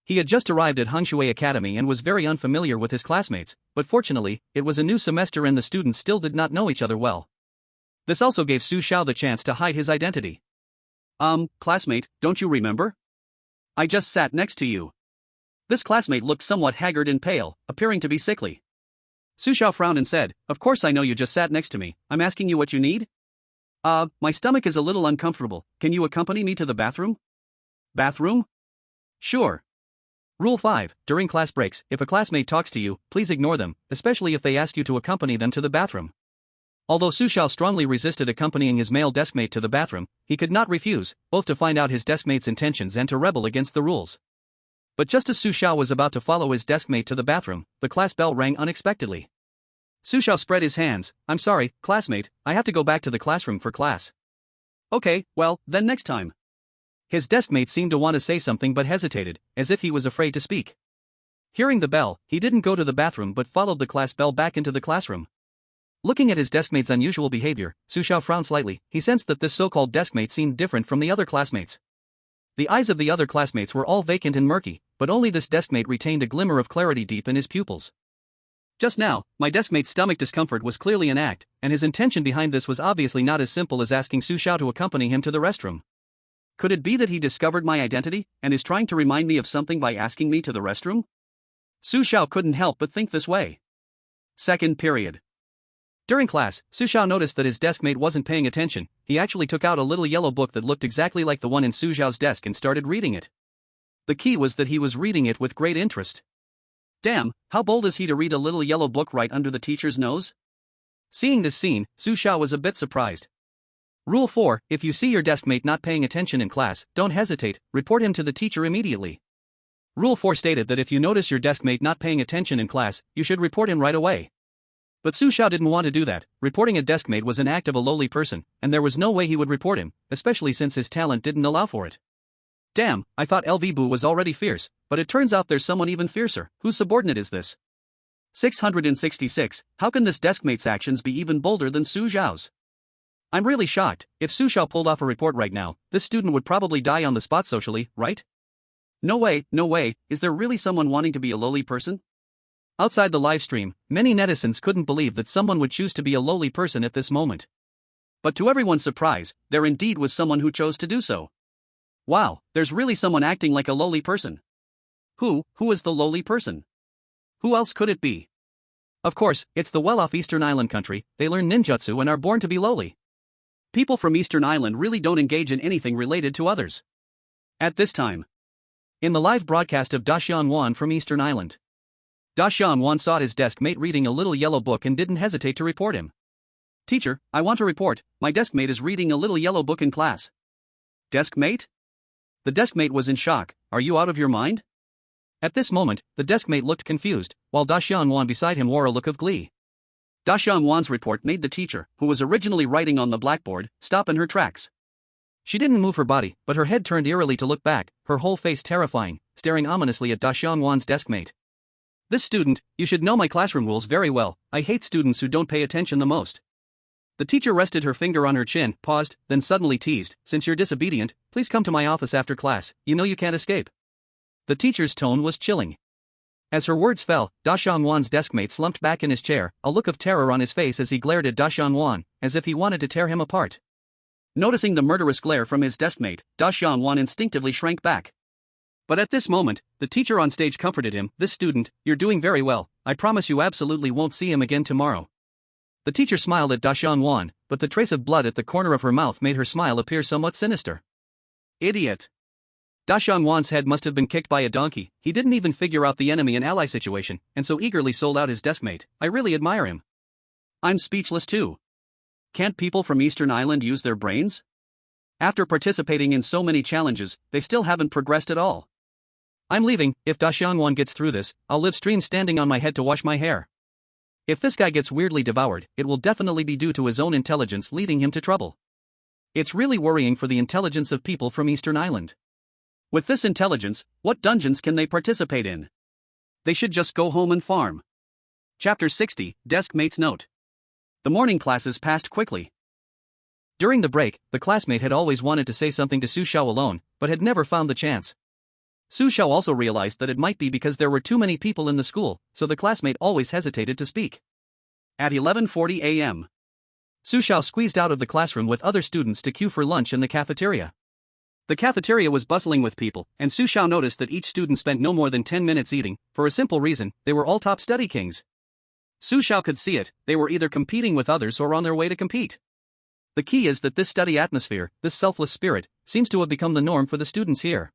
He had just arrived at Hangshui Academy and was very unfamiliar with his classmates, but fortunately, it was a new semester and the students still did not know each other well. This also gave Su Xiao the chance to hide his identity. Classmate, don't you remember? I just sat next to you. This classmate looked somewhat haggard and pale, appearing to be sickly. Su Xiao frowned and said, "Of course I know you just sat next to me, I'm asking you what you need?" My stomach is a little uncomfortable, can you accompany me to the bathroom? Bathroom? Sure. Rule 5, during class breaks, if a classmate talks to you, please ignore them, especially if they ask you to accompany them to the bathroom. Although Su Xiao strongly resisted accompanying his male deskmate to the bathroom, he could not refuse, both to find out his deskmate's intentions and to rebel against the rules. But just as Su Xiao was about to follow his deskmate to the bathroom, the class bell rang unexpectedly. Su Xiao spread his hands. "I'm sorry, classmate, I have to go back to the classroom for class." "Okay, well, then next time." His deskmate seemed to want to say something but hesitated, as if he was afraid to speak. Hearing the bell, he didn't go to the bathroom but followed the class bell back into the classroom. Looking at his deskmate's unusual behavior, Su Xiao frowned slightly. He sensed that this so-called deskmate seemed different from the other classmates. The eyes of the other classmates were all vacant and murky, but only this deskmate retained a glimmer of clarity deep in his pupils. Just now, my deskmate's stomach discomfort was clearly an act, and his intention behind this was obviously not as simple as asking Su Xiao to accompany him to the restroom. Could it be that he discovered my identity, and is trying to remind me of something by asking me to the restroom? Su Xiao couldn't help but think this way. Second period. During class, Su Xiao noticed that his deskmate wasn't paying attention. He actually took out a little yellow book that looked exactly like the one in Su Xiao's desk and started reading it. The key was that he was reading it with great interest. Damn, how bold is he to read a little yellow book right under the teacher's nose? Seeing this scene, Su Xiao was a bit surprised. Rule 4, if you see your deskmate not paying attention in class, don't hesitate, report him to the teacher immediately. Rule 4 stated that if you notice your deskmate not paying attention in class, you should report him right away. But Su Xiao didn't want to do that. Reporting a deskmate was an act of a lowly person, and there was no way he would report him, especially since his talent didn't allow for it. Damn, I thought LV Boo was already fierce, but it turns out there's someone even fiercer. Whose subordinate is this? 666, how can this deskmate's actions be even bolder than Su Xiao's? I'm really shocked. If Su Xiao pulled off a report right now, this student would probably die on the spot socially, right? No way, no way, is there really someone wanting to be a lowly person? Outside the live stream, many netizens couldn't believe that someone would choose to be a lowly person at this moment. But to everyone's surprise, there indeed was someone who chose to do so. Wow, there's really someone acting like a lowly person. Who is the lowly person? Who else could it be? Of course, it's the well-off Eastern Island country. They learn ninjutsu and are born to be lowly. People from Eastern Island really don't engage in anything related to others. At this time, in the live broadcast of Da Xianwan from Eastern Island, Da Xianwan saw his desk mate reading a little yellow book and didn't hesitate to report him. Teacher, I want to report, my desk mate is reading a little yellow book in class. Desk mate? The desk mate was in shock. Are you out of your mind? At this moment, the desk mate looked confused, while Da Xianwan beside him wore a look of glee. Da Xianwan's report made the teacher, who was originally writing on the blackboard, stop in her tracks. She didn't move her body, but her head turned eerily to look back, her whole face terrifying, staring ominously at Da Xianwan's desk mate. This student, you should know my classroom rules very well. I hate students who don't pay attention the most. The teacher rested her finger on her chin, paused, then suddenly teased, since you're disobedient, please come to my office after class, you know you can't escape. The teacher's tone was chilling. As her words fell, Da Xianwan's deskmate slumped back in his chair, a look of terror on his face as he glared at Da Xianwan, as if he wanted to tear him apart. Noticing the murderous glare from his deskmate, Da Xianwan instinctively shrank back. But at this moment, the teacher on stage comforted him, this student, you're doing very well, I promise you absolutely won't see him again tomorrow. The teacher smiled at Da Xianwan, but the trace of blood at the corner of her mouth made her smile appear somewhat sinister. Idiot. Da Xianwan's head must have been kicked by a donkey. He didn't even figure out the enemy and ally situation, and so eagerly sold out his deskmate. I really admire him. I'm speechless too. Can't people from Eastern Island use their brains? After participating in so many challenges, they still haven't progressed at all. I'm leaving. If Da Xianwan gets through this, I'll live stream standing on my head to wash my hair. If this guy gets weirdly devoured, it will definitely be due to his own intelligence leading him to trouble. It's really worrying for the intelligence of people from Eastern Island. With this intelligence, what dungeons can they participate in? They should just go home and farm. Chapter 60, Deskmate's Note. The morning classes passed quickly. During the break, the classmate had always wanted to say something to Su Xiao alone, but had never found the chance. Su Xiao also realized that it might be because there were too many people in the school, so the classmate always hesitated to speak. At 11:40 a.m., Su Xiao squeezed out of the classroom with other students to queue for lunch in the cafeteria. The cafeteria was bustling with people, and Su Xiao noticed that each student spent no more than 10 minutes eating, for a simple reason, they were all top study kings. Su Xiao could see it, they were either competing with others or on their way to compete. The key is that this study atmosphere, this selfless spirit, seems to have become the norm for the students here.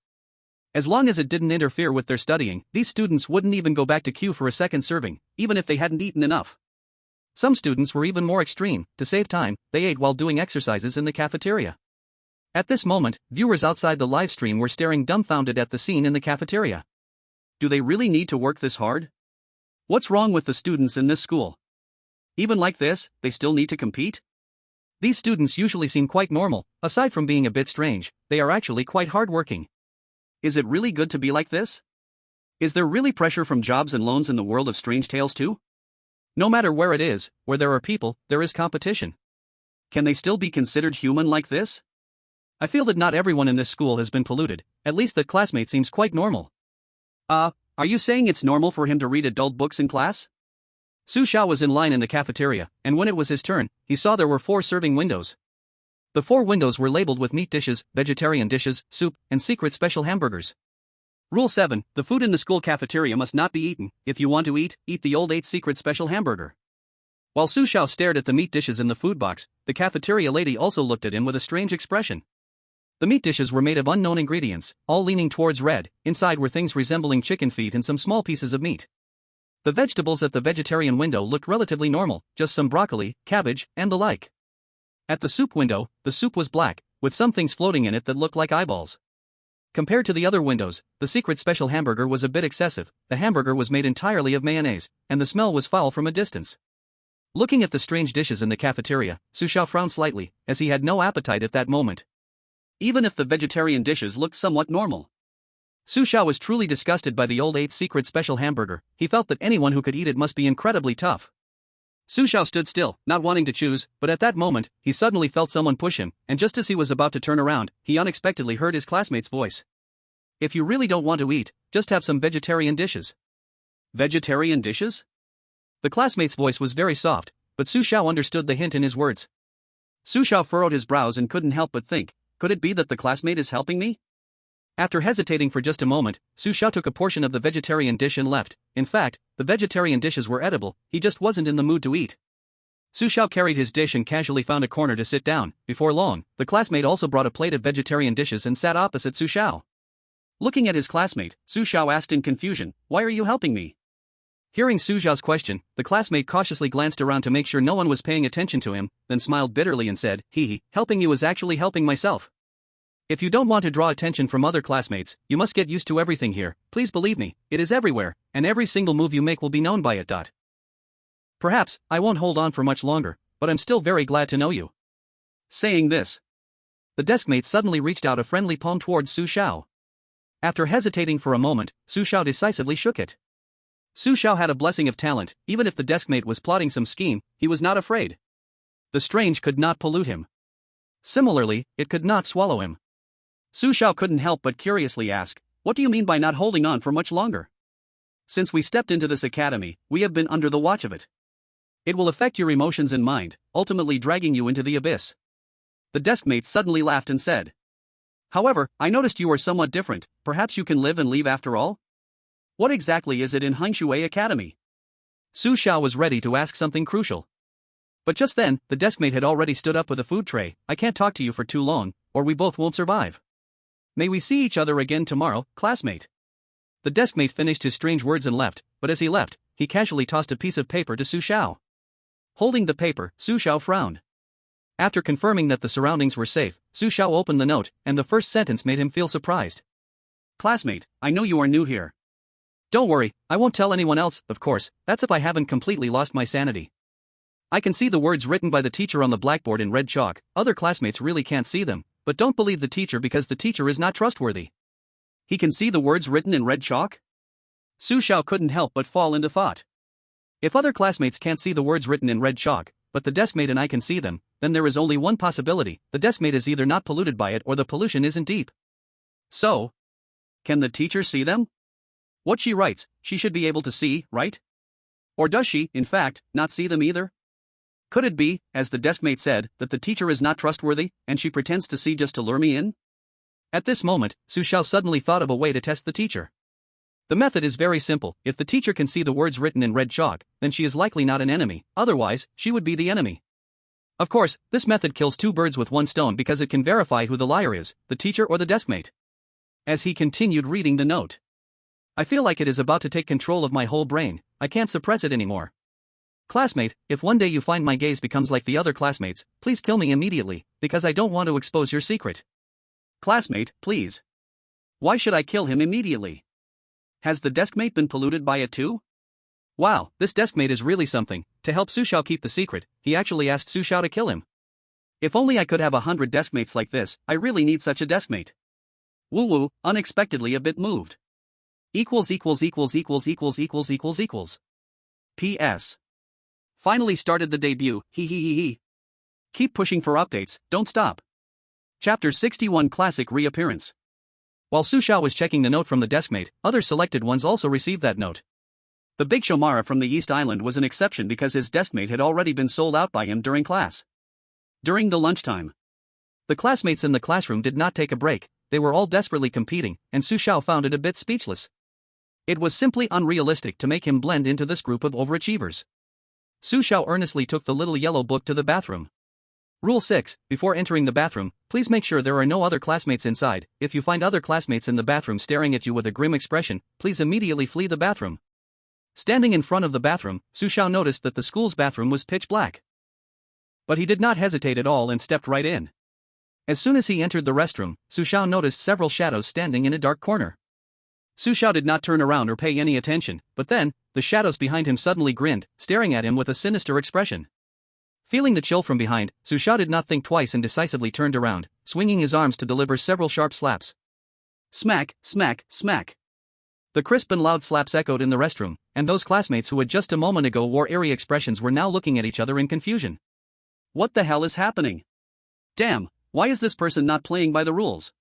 As long as it didn't interfere with their studying, these students wouldn't even go back to queue for a second serving, even if they hadn't eaten enough. Some students were even more extreme. To save time, they ate while doing exercises in the cafeteria. At this moment, viewers outside the live stream were staring dumbfounded at the scene in the cafeteria. Do they really need to work this hard? What's wrong with the students in this school? Even like this, they still need to compete? These students usually seem quite normal. Aside from being a bit strange, they are actually quite hardworking. Is it really good to be like this? Is there really pressure from jobs and loans in the world of strange tales too? No matter where it is, where there are people, there is competition. Can they still be considered human like this? I feel that not everyone in this school has been polluted, at least that classmate seems quite normal. Are you saying it's normal for him to read adult books in class? Su Xiao was in line in the cafeteria, and when it was his turn, he saw there were 4 serving windows. The 4 windows were labeled with meat dishes, vegetarian dishes, soup, and secret special hamburgers. Rule 7, the food in the school cafeteria must not be eaten. If you want to eat the old 8 secret special hamburger. While Su Xiao stared at the meat dishes in the food box, the cafeteria lady also looked at him with a strange expression. The meat dishes were made of unknown ingredients, all leaning towards red. Inside were things resembling chicken feet and some small pieces of meat. The vegetables at the vegetarian window looked relatively normal, just some broccoli, cabbage, and the like. At the soup window, the soup was black, with some things floating in it that looked like eyeballs. Compared to the other windows, the secret special hamburger was a bit excessive. The hamburger was made entirely of mayonnaise, and the smell was foul from a distance. Looking at the strange dishes in the cafeteria, Su Xiao frowned slightly, as he had no appetite at that moment. Even if the vegetarian dishes looked somewhat normal, Su Xiao was truly disgusted by the old 8 secret special hamburger. He felt that anyone who could eat it must be incredibly tough. Su Xiao stood still, not wanting to choose, but at that moment, he suddenly felt someone push him, and just as he was about to turn around, he unexpectedly heard his classmate's voice. If you really don't want to eat, just have some vegetarian dishes. Vegetarian dishes? The classmate's voice was very soft, but Su Xiao understood the hint in his words. Su Xiao furrowed his brows and couldn't help but think, could it be that the classmate is helping me? After hesitating for just a moment, Su Xiao took a portion of the vegetarian dish and left. In fact, the vegetarian dishes were edible, he just wasn't in the mood to eat. Su Xiao carried his dish and casually found a corner to sit down. Before long, the classmate also brought a plate of vegetarian dishes and sat opposite Su Xiao. Looking at his classmate, Su Xiao asked in confusion, "Why are you helping me?" Hearing Su Xiao's question, the classmate cautiously glanced around to make sure no one was paying attention to him, then smiled bitterly and said, helping you is actually helping myself. If you don't want to draw attention from other classmates, you must get used to everything here, please believe me, it is everywhere, and every single move you make will be known by it. Perhaps, I won't hold on for much longer, but I'm still very glad to know you. Saying this, the deskmate suddenly reached out a friendly palm towards Su Xiao. After hesitating for a moment, Su Xiao decisively shook it. Su Xiao had a blessing of talent, even if the deskmate was plotting some scheme, he was not afraid. The strange could not pollute him. Similarly, it could not swallow him. Su Xiao couldn't help but curiously ask, what do you mean by not holding on for much longer? Since we stepped into this academy, we have been under the watch of it. It will affect your emotions and mind, ultimately dragging you into the abyss. The deskmate suddenly laughed and said. However, I noticed you are somewhat different, perhaps you can live and leave after all? What exactly is it in Hangshui Academy? Su Xiao was ready to ask something crucial. But just then, the deskmate had already stood up with a food tray. I can't talk to you for too long, or we both won't survive. May we see each other again tomorrow, classmate? The deskmate finished his strange words and left, but as he left, he casually tossed a piece of paper to Su Xiao. Holding the paper, Su Xiao frowned. After confirming that the surroundings were safe, Su Xiao opened the note, and the first sentence made him feel surprised. Classmate, I know you are new here. Don't worry, I won't tell anyone else, of course, that's if I haven't completely lost my sanity. I can see the words written by the teacher on the blackboard in red chalk, other classmates really can't see them, but don't believe the teacher because the teacher is not trustworthy. He can see the words written in red chalk? Su Xiao couldn't help but fall into thought. If other classmates can't see the words written in red chalk, but the deskmate and I can see them, then there is only one possibility, the deskmate is either not polluted by it or the pollution isn't deep. So, can the teacher see them? What she writes, she should be able to see, right? Or does she, in fact, not see them either? Could it be, as the deskmate said, that the teacher is not trustworthy, and she pretends to see just to lure me in? At this moment, Su Xiao suddenly thought of a way to test the teacher. The method is very simple, if the teacher can see the words written in red chalk, then she is likely not an enemy, otherwise, she would be the enemy. Of course, this method kills two birds with one stone because it can verify who the liar is, the teacher or the deskmate. As he continued reading the note. I feel like it is about to take control of my whole brain, I can't suppress it anymore. Classmate, if one day you find my gaze becomes like the other classmates, please kill me immediately, because I don't want to expose your secret. Classmate, please. Why should I kill him immediately? Has the deskmate been polluted by it too? Wow, this deskmate is really something. To help Su Xiao keep the secret, he actually asked Su Xiao to kill him. If only I could have 100 deskmates like this, I really need such a deskmate. Woo woo, unexpectedly a bit moved. P.S. Finally started the debut, Keep pushing for updates, don't stop. Chapter 61 Classic Reappearance. While Su Xiao was checking the note from the deskmate, other selected ones also received that note. The big Shomara from the East Island was an exception because his deskmate had already been sold out by him during class. During the lunchtime, the classmates in the classroom did not take a break, they were all desperately competing, and Su Xiao found it a bit speechless. It was simply unrealistic to make him blend into this group of overachievers. Su Xiao earnestly took the little yellow book to the bathroom. Rule 6, before entering the bathroom, please make sure there are no other classmates inside. If you find other classmates in the bathroom staring at you with a grim expression, please immediately flee the bathroom. Standing in front of the bathroom, Su Xiao noticed that the school's bathroom was pitch black. But he did not hesitate at all and stepped right in. As soon as he entered the restroom, Su Xiao noticed several shadows standing in a dark corner. Su Xiao did not turn around or pay any attention, but then, the shadows behind him suddenly grinned, staring at him with a sinister expression. Feeling the chill from behind, Su Xiao did not think twice and decisively turned around, swinging his arms to deliver several sharp slaps. Smack, smack, smack. The crisp and loud slaps echoed in the restroom, and those classmates who had just a moment ago wore eerie expressions were now looking at each other in confusion. What the hell is happening? Damn, why is this person not playing by the rules?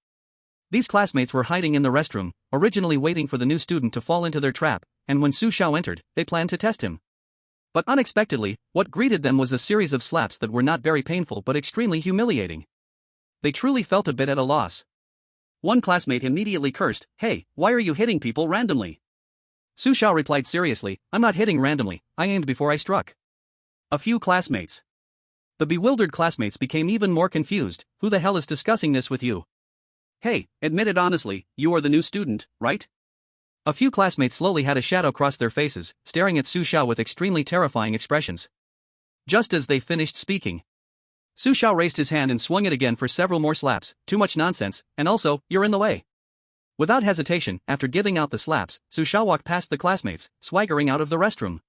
These classmates were hiding in the restroom, originally waiting for the new student to fall into their trap, and when Su Xiao entered, they planned to test him. But unexpectedly, what greeted them was a series of slaps that were not very painful but extremely humiliating. They truly felt a bit at a loss. One classmate immediately cursed, "Hey, why are you hitting people randomly?" Su Xiao replied seriously, "I'm not hitting randomly, I aimed before I struck." A few classmates. The bewildered classmates became even more confused. Who the hell is discussing this with you? Hey, admit it honestly, you are the new student, right? A few classmates slowly had a shadow cross their faces, staring at Su Xiao with extremely terrifying expressions. Just as they finished speaking, Su Xiao raised his hand and swung it again for several more slaps. Too much nonsense, and also, you're in the way. Without hesitation, after giving out the slaps, Su Xiao walked past the classmates, swaggering out of the restroom.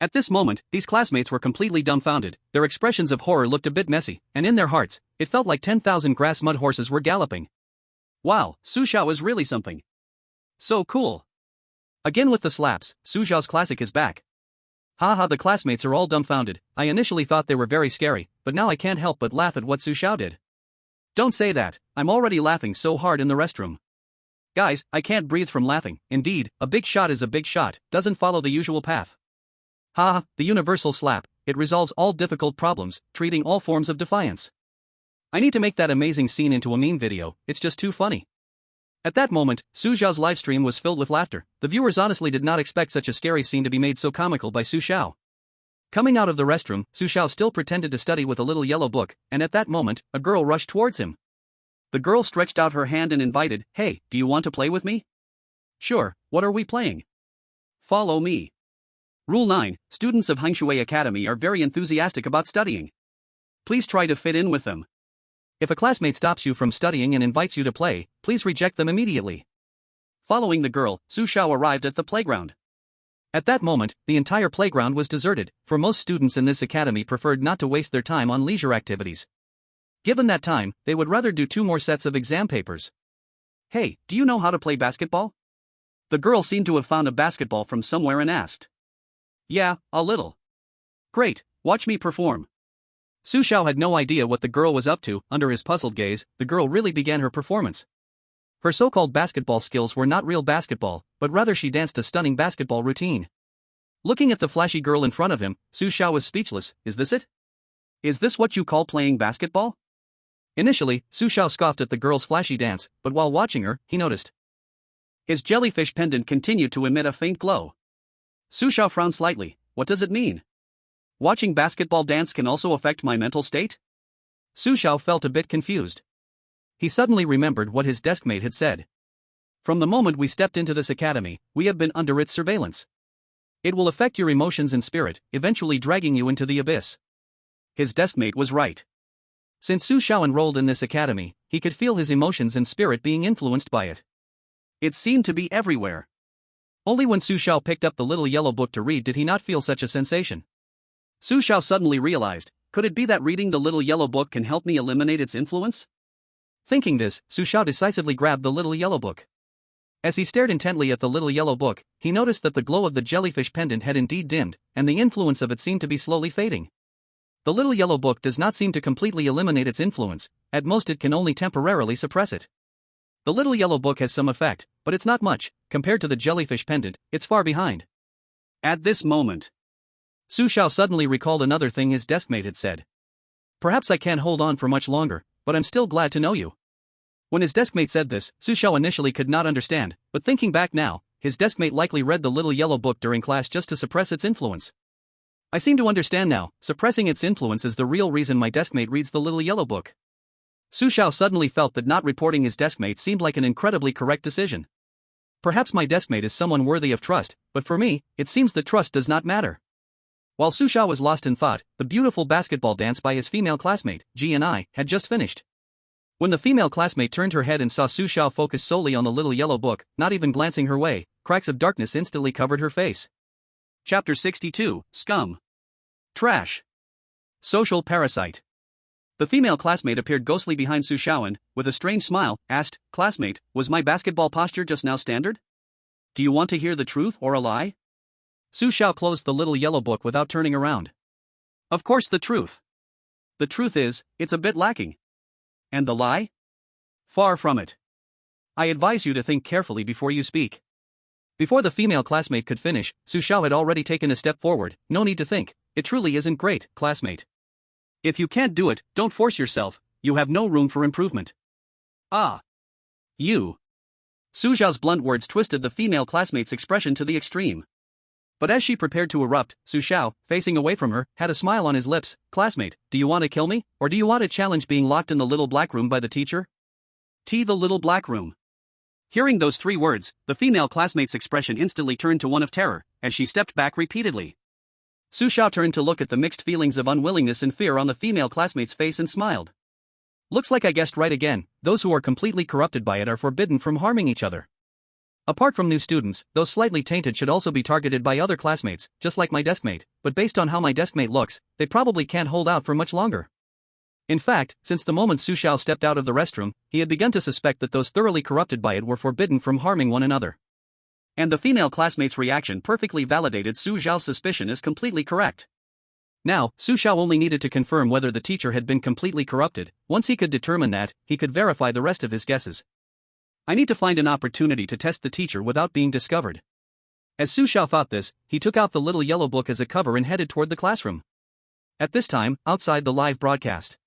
At this moment, these classmates were completely dumbfounded. Their expressions of horror looked a bit messy, and in their hearts, it felt like 10,000 grass mud horses were galloping. Wow, Su Xiao is really something. So cool. Again with the slaps, Su Xiao's classic is back. Haha, the classmates are all dumbfounded. I initially thought they were very scary, but now I can't help but laugh at what Su Xiao did. Don't say that, I'm already laughing so hard in the restroom. Guys, I can't breathe from laughing. Indeed, a big shot is a big shot, doesn't follow the usual path. Haha, the universal slap, it resolves all difficult problems, treating all forms of defiance. I need to make that amazing scene into a meme video, it's just too funny. At that moment, Su Xiao's livestream was filled with laughter. The viewers honestly did not expect such a scary scene to be made so comical by Su Xiao. Coming out of the restroom, Su Xiao still pretended to study with a little yellow book, and at that moment, a girl rushed towards him. The girl stretched out her hand and invited, "Hey, do you want to play with me?" "Sure, what are we playing?" "Follow me." Rule 9, students of Hangshui Academy are very enthusiastic about studying. Please try to fit in with them. If a classmate stops you from studying and invites you to play, please reject them immediately. Following the girl, Su Xiao arrived at the playground. At that moment, the entire playground was deserted, for most students in this academy preferred not to waste their time on leisure activities. Given that time, they would rather do 2 more sets of exam papers. "Hey, do you know how to play basketball?" The girl seemed to have found a basketball from somewhere and asked. "Yeah, a little." "Great, watch me perform." Su Xiao had no idea what the girl was up to. Under his puzzled gaze, the girl really began her performance. Her so-called basketball skills were not real basketball, but rather she danced a stunning basketball routine. Looking at the flashy girl in front of him, Su Xiao was speechless. Is this it? Is this what you call playing basketball? Initially, Su Xiao scoffed at the girl's flashy dance, but while watching her, he noticed his jellyfish pendant continued to emit a faint glow. Su Xiao frowned slightly. What does it mean? Watching basketball dance can also affect my mental state? Su Xiao felt a bit confused. He suddenly remembered what his deskmate had said. From the moment we stepped into this academy, we have been under its surveillance. It will affect your emotions and spirit, eventually dragging you into the abyss. His deskmate was right. Since Su Xiao enrolled in this academy, he could feel his emotions and spirit being influenced by it. It seemed to be everywhere. Only when Su Xiao picked up the little yellow book to read did he not feel such a sensation. Su Xiao suddenly realized, could it be that reading the little yellow book can help me eliminate its influence? Thinking this, Su Xiao decisively grabbed the little yellow book. As he stared intently at the little yellow book, he noticed that the glow of the jellyfish pendant had indeed dimmed, and the influence of it seemed to be slowly fading. The little yellow book does not seem to completely eliminate its influence, at most it can only temporarily suppress it. The little yellow book has some effect, but it's not much. Compared to the jellyfish pendant, it's far behind. At this moment, Su Xiao suddenly recalled another thing his deskmate had said. Perhaps I can't hold on for much longer, but I'm still glad to know you. When his deskmate said this, Su Xiao initially could not understand, but thinking back now, his deskmate likely read the little yellow book during class just to suppress its influence. I seem to understand now, suppressing its influence is the real reason my deskmate reads the little yellow book. Su Xiao suddenly felt that not reporting his deskmate seemed like an incredibly correct decision. Perhaps my deskmate is someone worthy of trust, but for me, it seems that trust does not matter. While Su Xiao was lost in thought, the beautiful basketball dance by his female classmate, Ji and I, had just finished. When the female classmate turned her head and saw Su Xiao focus solely on the little yellow book, not even glancing her way, cracks of darkness instantly covered her face. Chapter 62, Scum. Trash. Social parasite. The female classmate appeared ghostly behind Su Xiao and, with a strange smile, asked, "Classmate, was my basketball posture just now standard?" Do you want to hear the truth or a lie? Su Xiao closed the little yellow book without turning around. Of course, the truth. The truth is, it's a bit lacking. And the lie? Far from it. I advise you to think carefully before you speak. Before the female classmate could finish, Su Xiao had already taken a step forward. No need to think. It truly isn't great, classmate. If you can't do it, don't force yourself. You have no room for improvement. Ah. You. Su Xiao's blunt words twisted the female classmate's expression to the extreme. But as she prepared to erupt, Su Xiao, facing away from her, had a smile on his lips. Classmate, do you want to kill me, or do you want to challenge being locked in the little black room by the teacher? The little black room. Hearing those 3 words, the female classmate's expression instantly turned to one of terror, as she stepped back repeatedly. Su Xiao turned to look at the mixed feelings of unwillingness and fear on the female classmate's face and smiled. Looks like I guessed right again. Those who are completely corrupted by it are forbidden from harming each other. Apart from new students, those slightly tainted should also be targeted by other classmates, just like my deskmate, but based on how my deskmate looks, they probably can't hold out for much longer. In fact, since the moment Su Xiao stepped out of the restroom, he had begun to suspect that those thoroughly corrupted by it were forbidden from harming one another. And the female classmate's reaction perfectly validated Su Xiao's suspicion as completely correct. Now, Su Xiao only needed to confirm whether the teacher had been completely corrupted. Once he could determine that, he could verify the rest of his guesses. I need to find an opportunity to test the teacher without being discovered. As Su Xiao thought this, he took out the little yellow book as a cover and headed toward the classroom. At this time, outside the live broadcast,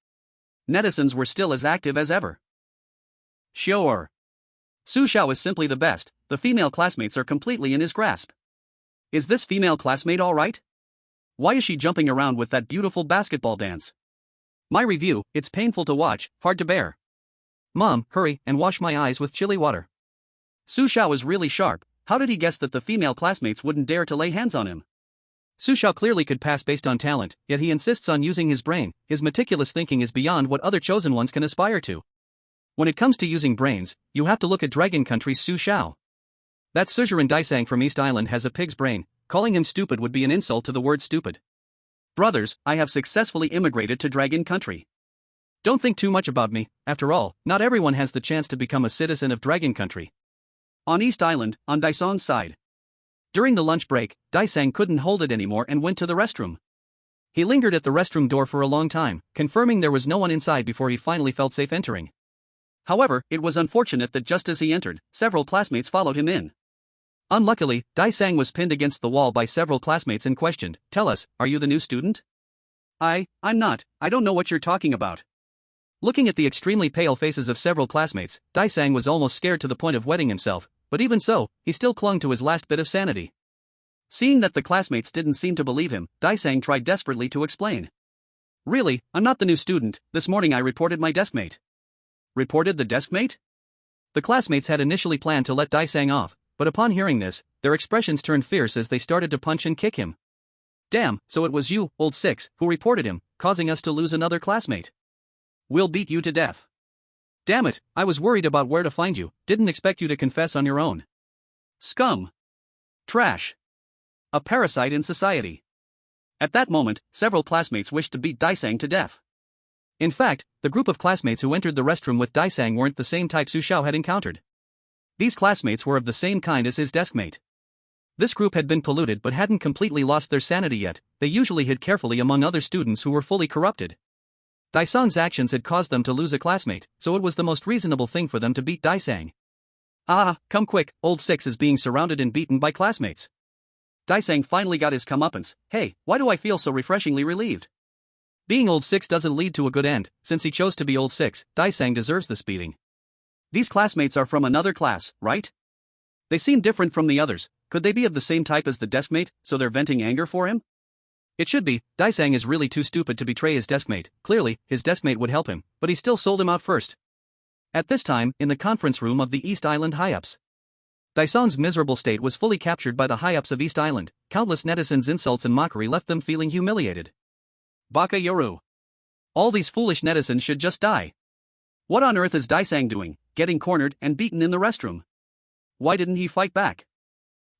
netizens were still as active as ever. Sure. Su Xiao is simply the best. The female classmates are completely in his grasp. Is this female classmate alright? Why is she jumping around with that beautiful basketball dance? My review, it's painful to watch, hard to bear. Mom, hurry and wash my eyes with chilly water. Su Xiao is really sharp. How did he guess that the female classmates wouldn't dare to lay hands on him? Su Xiao clearly could pass based on talent, yet he insists on using his brain. His meticulous thinking is beyond what other chosen ones can aspire to. When it comes to using brains, you have to look at Dragon Country's Su Xiao. That suzerain Daisang from East Island has a pig's brain. Calling him stupid would be an insult to the word stupid. Brothers, I have successfully immigrated to Dragon Country. Don't think too much about me. After all, not everyone has the chance to become a citizen of Dragon Country. On East Island, on Daisang's side. During the lunch break, Daisang couldn't hold it anymore and went to the restroom. He lingered at the restroom door for a long time, confirming there was no one inside before he finally felt safe entering. However, it was unfortunate that just as he entered, several classmates followed him in. Unluckily, Daisang was pinned against the wall by several classmates and questioned, "Tell us, are you the new student?" I'm not. I don't know what you're talking about." Looking at the extremely pale faces of several classmates, Daisang was almost scared to the point of wetting himself, but even so, he still clung to his last bit of sanity. Seeing that the classmates didn't seem to believe him, Daisang tried desperately to explain. "Really, I'm not the new student. This morning I reported my deskmate." Reported the deskmate? The classmates had initially planned to let Daisang off, but upon hearing this, their expressions turned fierce as they started to punch and kick him. "Damn, so it was you, old six, who reported him, causing us to lose another classmate. We'll beat you to death. Damn it, I was worried about where to find you, didn't expect you to confess on your own. Scum. Trash. A parasite in society." At that moment, several classmates wished to beat Daisang to death. In fact, the group of classmates who entered the restroom with Daisang weren't the same type Su Xiao had encountered. These classmates were of the same kind as his deskmate. This group had been polluted but hadn't completely lost their sanity yet. They usually hid carefully among other students who were fully corrupted. Daisang's actions had caused them to lose a classmate, so it was the most reasonable thing for them to beat Daisang. "Ah, come quick, old six is being surrounded and beaten by classmates." Daisang finally got his comeuppance. "Hey, why do I feel so refreshingly relieved?" Being old six doesn't lead to a good end. Since he chose to be old six, Daisang deserves this beating. These classmates are from another class, right? They seem different from the others. Could they be of the same type as the deskmate, so they're venting anger for him? It should be. Daisang is really too stupid to betray his deskmate. Clearly, his deskmate would help him, but he still sold him out first. At this time, in the conference room of the East Island high-ups, Daisang's miserable state was fully captured by the high-ups of East Island. Countless netizens' insults and mockery left them feeling humiliated. Baka Yoru. All these foolish netizens should just die. What on earth is Daisang doing, getting cornered and beaten in the restroom? Why didn't he fight back?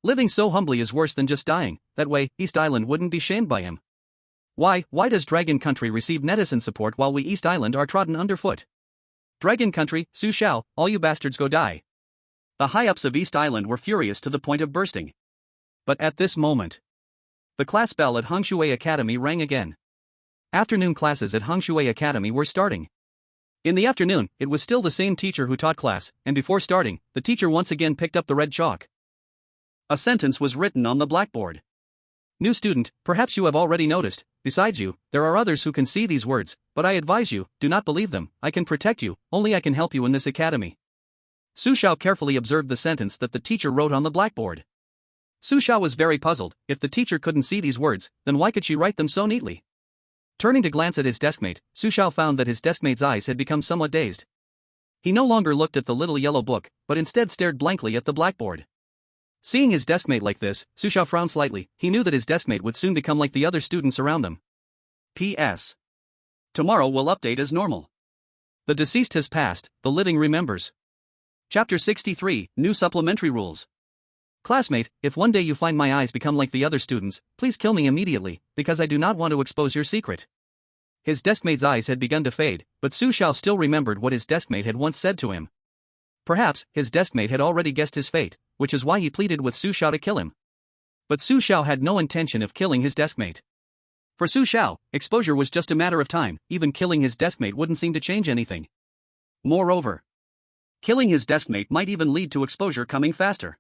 Living so humbly is worse than just dying. That way, East Island wouldn't be shamed by him. Why does Dragon Country receive netizen support while we East Island are trodden underfoot? Dragon Country, Su Xiao, all you bastards go die. The high-ups of East Island were furious to the point of bursting. But at this moment, the class bell at Hongshui Academy rang again. Afternoon classes at Hongshui Academy were starting. In the afternoon, it was still the same teacher who taught class, and before starting, the teacher once again picked up the red chalk. A sentence was written on the blackboard. New student, perhaps you have already noticed, besides you, there are others who can see these words, but I advise you, do not believe them. I can protect you, only I can help you in this academy. Su Xiao carefully observed the sentence that the teacher wrote on the blackboard. Su Xiao was very puzzled. If the teacher couldn't see these words, then why could she write them so neatly? Turning to glance at his deskmate, Su Xiao found that his deskmate's eyes had become somewhat dazed. He no longer looked at the little yellow book, but instead stared blankly at the blackboard. Seeing his deskmate like this, Su Xiao frowned slightly. He knew that his deskmate would soon become like the other students around them. P.S. Tomorrow will update as normal. The deceased has passed, the living remembers. Chapter 63, New Supplementary Rules. Classmate, if one day you find my eyes become like the other students, please kill me immediately, because I do not want to expose your secret. His deskmate's eyes had begun to fade, but Su Xiao still remembered what his deskmate had once said to him. Perhaps, his deskmate had already guessed his fate, which is why he pleaded with Su Xiao to kill him. But Su Xiao had no intention of killing his deskmate. For Su Xiao, exposure was just a matter of time. Even killing his deskmate wouldn't seem to change anything. Moreover, killing his deskmate might even lead to exposure coming faster.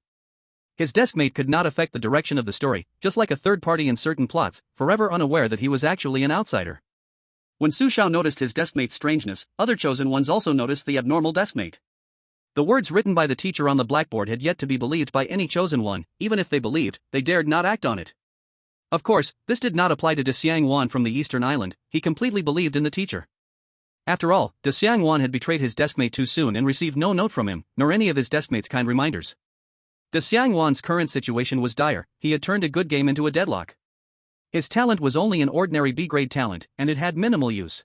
His deskmate could not affect the direction of the story, just like a third party in certain plots, forever unaware that he was actually an outsider. When Su Xiao noticed his deskmate's strangeness, other chosen ones also noticed the abnormal deskmate. The words written by the teacher on the blackboard had yet to be believed by any chosen one. Even if they believed, they dared not act on it. Of course, this did not apply to De Xiangwan from the Eastern Island. He completely believed in the teacher. After all, De Xiangwan had betrayed his deskmate too soon and received no note from him, nor any of his deskmate's kind reminders. De Xiangwan's current situation was dire. He had turned a good game into a deadlock. His talent was only an ordinary B-grade talent, and it had minimal use.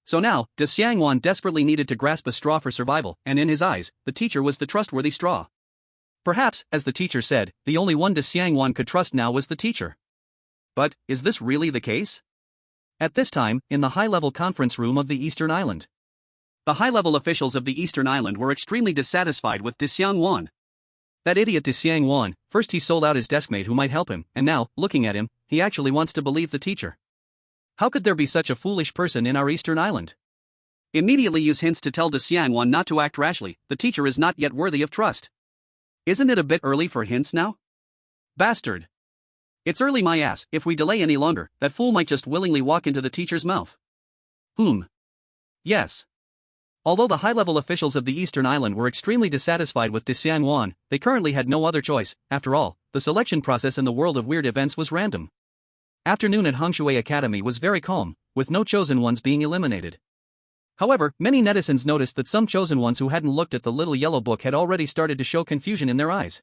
So now, De Xiangwan desperately needed to grasp a straw for survival, and in his eyes, the teacher was the trustworthy straw. Perhaps, as the teacher said, the only one De Xiangwan could trust now was the teacher. But, is this really the case? At this time, in the high-level conference room of the Eastern Island, the high-level officials of the Eastern Island were extremely dissatisfied with De Xiangwan. That idiot De Xiangwan, first he sold out his deskmate who might help him, and now, looking at him, he actually wants to believe the teacher. How could there be such a foolish person in our Eastern Island? Immediately use hints to tell De Xiangwan not to act rashly. The teacher is not yet worthy of trust. Isn't it a bit early for hints now? Bastard. It's early my ass. If we delay any longer, that fool might just willingly walk into the teacher's mouth. Yes. Although the high-level officials of the Eastern Island were extremely dissatisfied with De Xiangwan, they currently had no other choice. After all, the selection process in the world of weird events was random. Afternoon at Hongshui Academy was very calm, with no chosen ones being eliminated. However, many netizens noticed that some chosen ones who hadn't looked at the little yellow book had already started to show confusion in their eyes.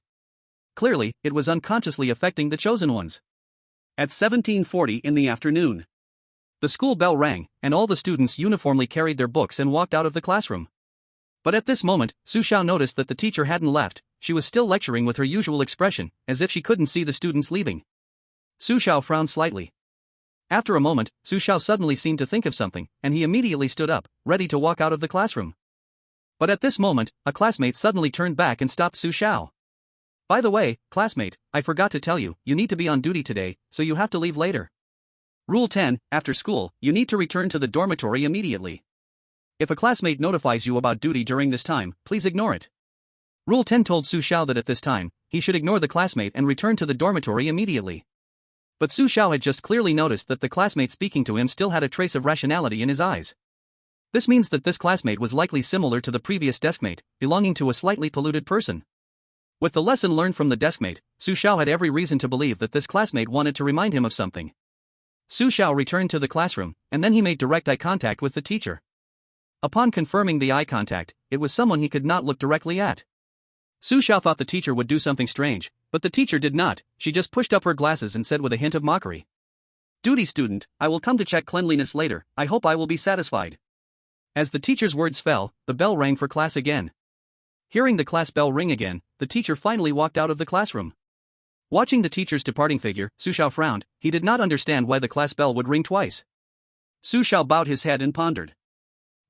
Clearly, it was unconsciously affecting the chosen ones. At 17:40 in the afternoon, the school bell rang, and all the students uniformly carried their books and walked out of the classroom. But at this moment, Su Xiao noticed that the teacher hadn't left. She was still lecturing with her usual expression, as if she couldn't see the students leaving. Su Xiao frowned slightly. After a moment, Su Xiao suddenly seemed to think of something, and he immediately stood up, ready to walk out of the classroom. But at this moment, a classmate suddenly turned back and stopped Su Xiao. By the way, classmate, I forgot to tell you, you need to be on duty today, so you have to leave later. Rule 10, after school, you need to return to the dormitory immediately. If a classmate notifies you about duty during this time, please ignore it. Rule 10 told Su Xiao that at this time, he should ignore the classmate and return to the dormitory immediately. But Su Xiao had just clearly noticed that the classmate speaking to him still had a trace of rationality in his eyes. This means that this classmate was likely similar to the previous deskmate, belonging to a slightly polluted person. With the lesson learned from the deskmate, Su Xiao had every reason to believe that this classmate wanted to remind him of something. Su Xiao returned to the classroom, and then he made direct eye contact with the teacher. Upon confirming the eye contact, it was someone he could not look directly at. Su Xiao thought the teacher would do something strange, but the teacher did not. She just pushed up her glasses and said with a hint of mockery, "Duty student, I will come to check cleanliness later, I hope I will be satisfied." As the teacher's words fell, the bell rang for class again. Hearing the class bell ring again, the teacher finally walked out of the classroom. Watching the teacher's departing figure, Su Xiao frowned. He did not understand why the class bell would ring twice. Su Xiao bowed his head and pondered.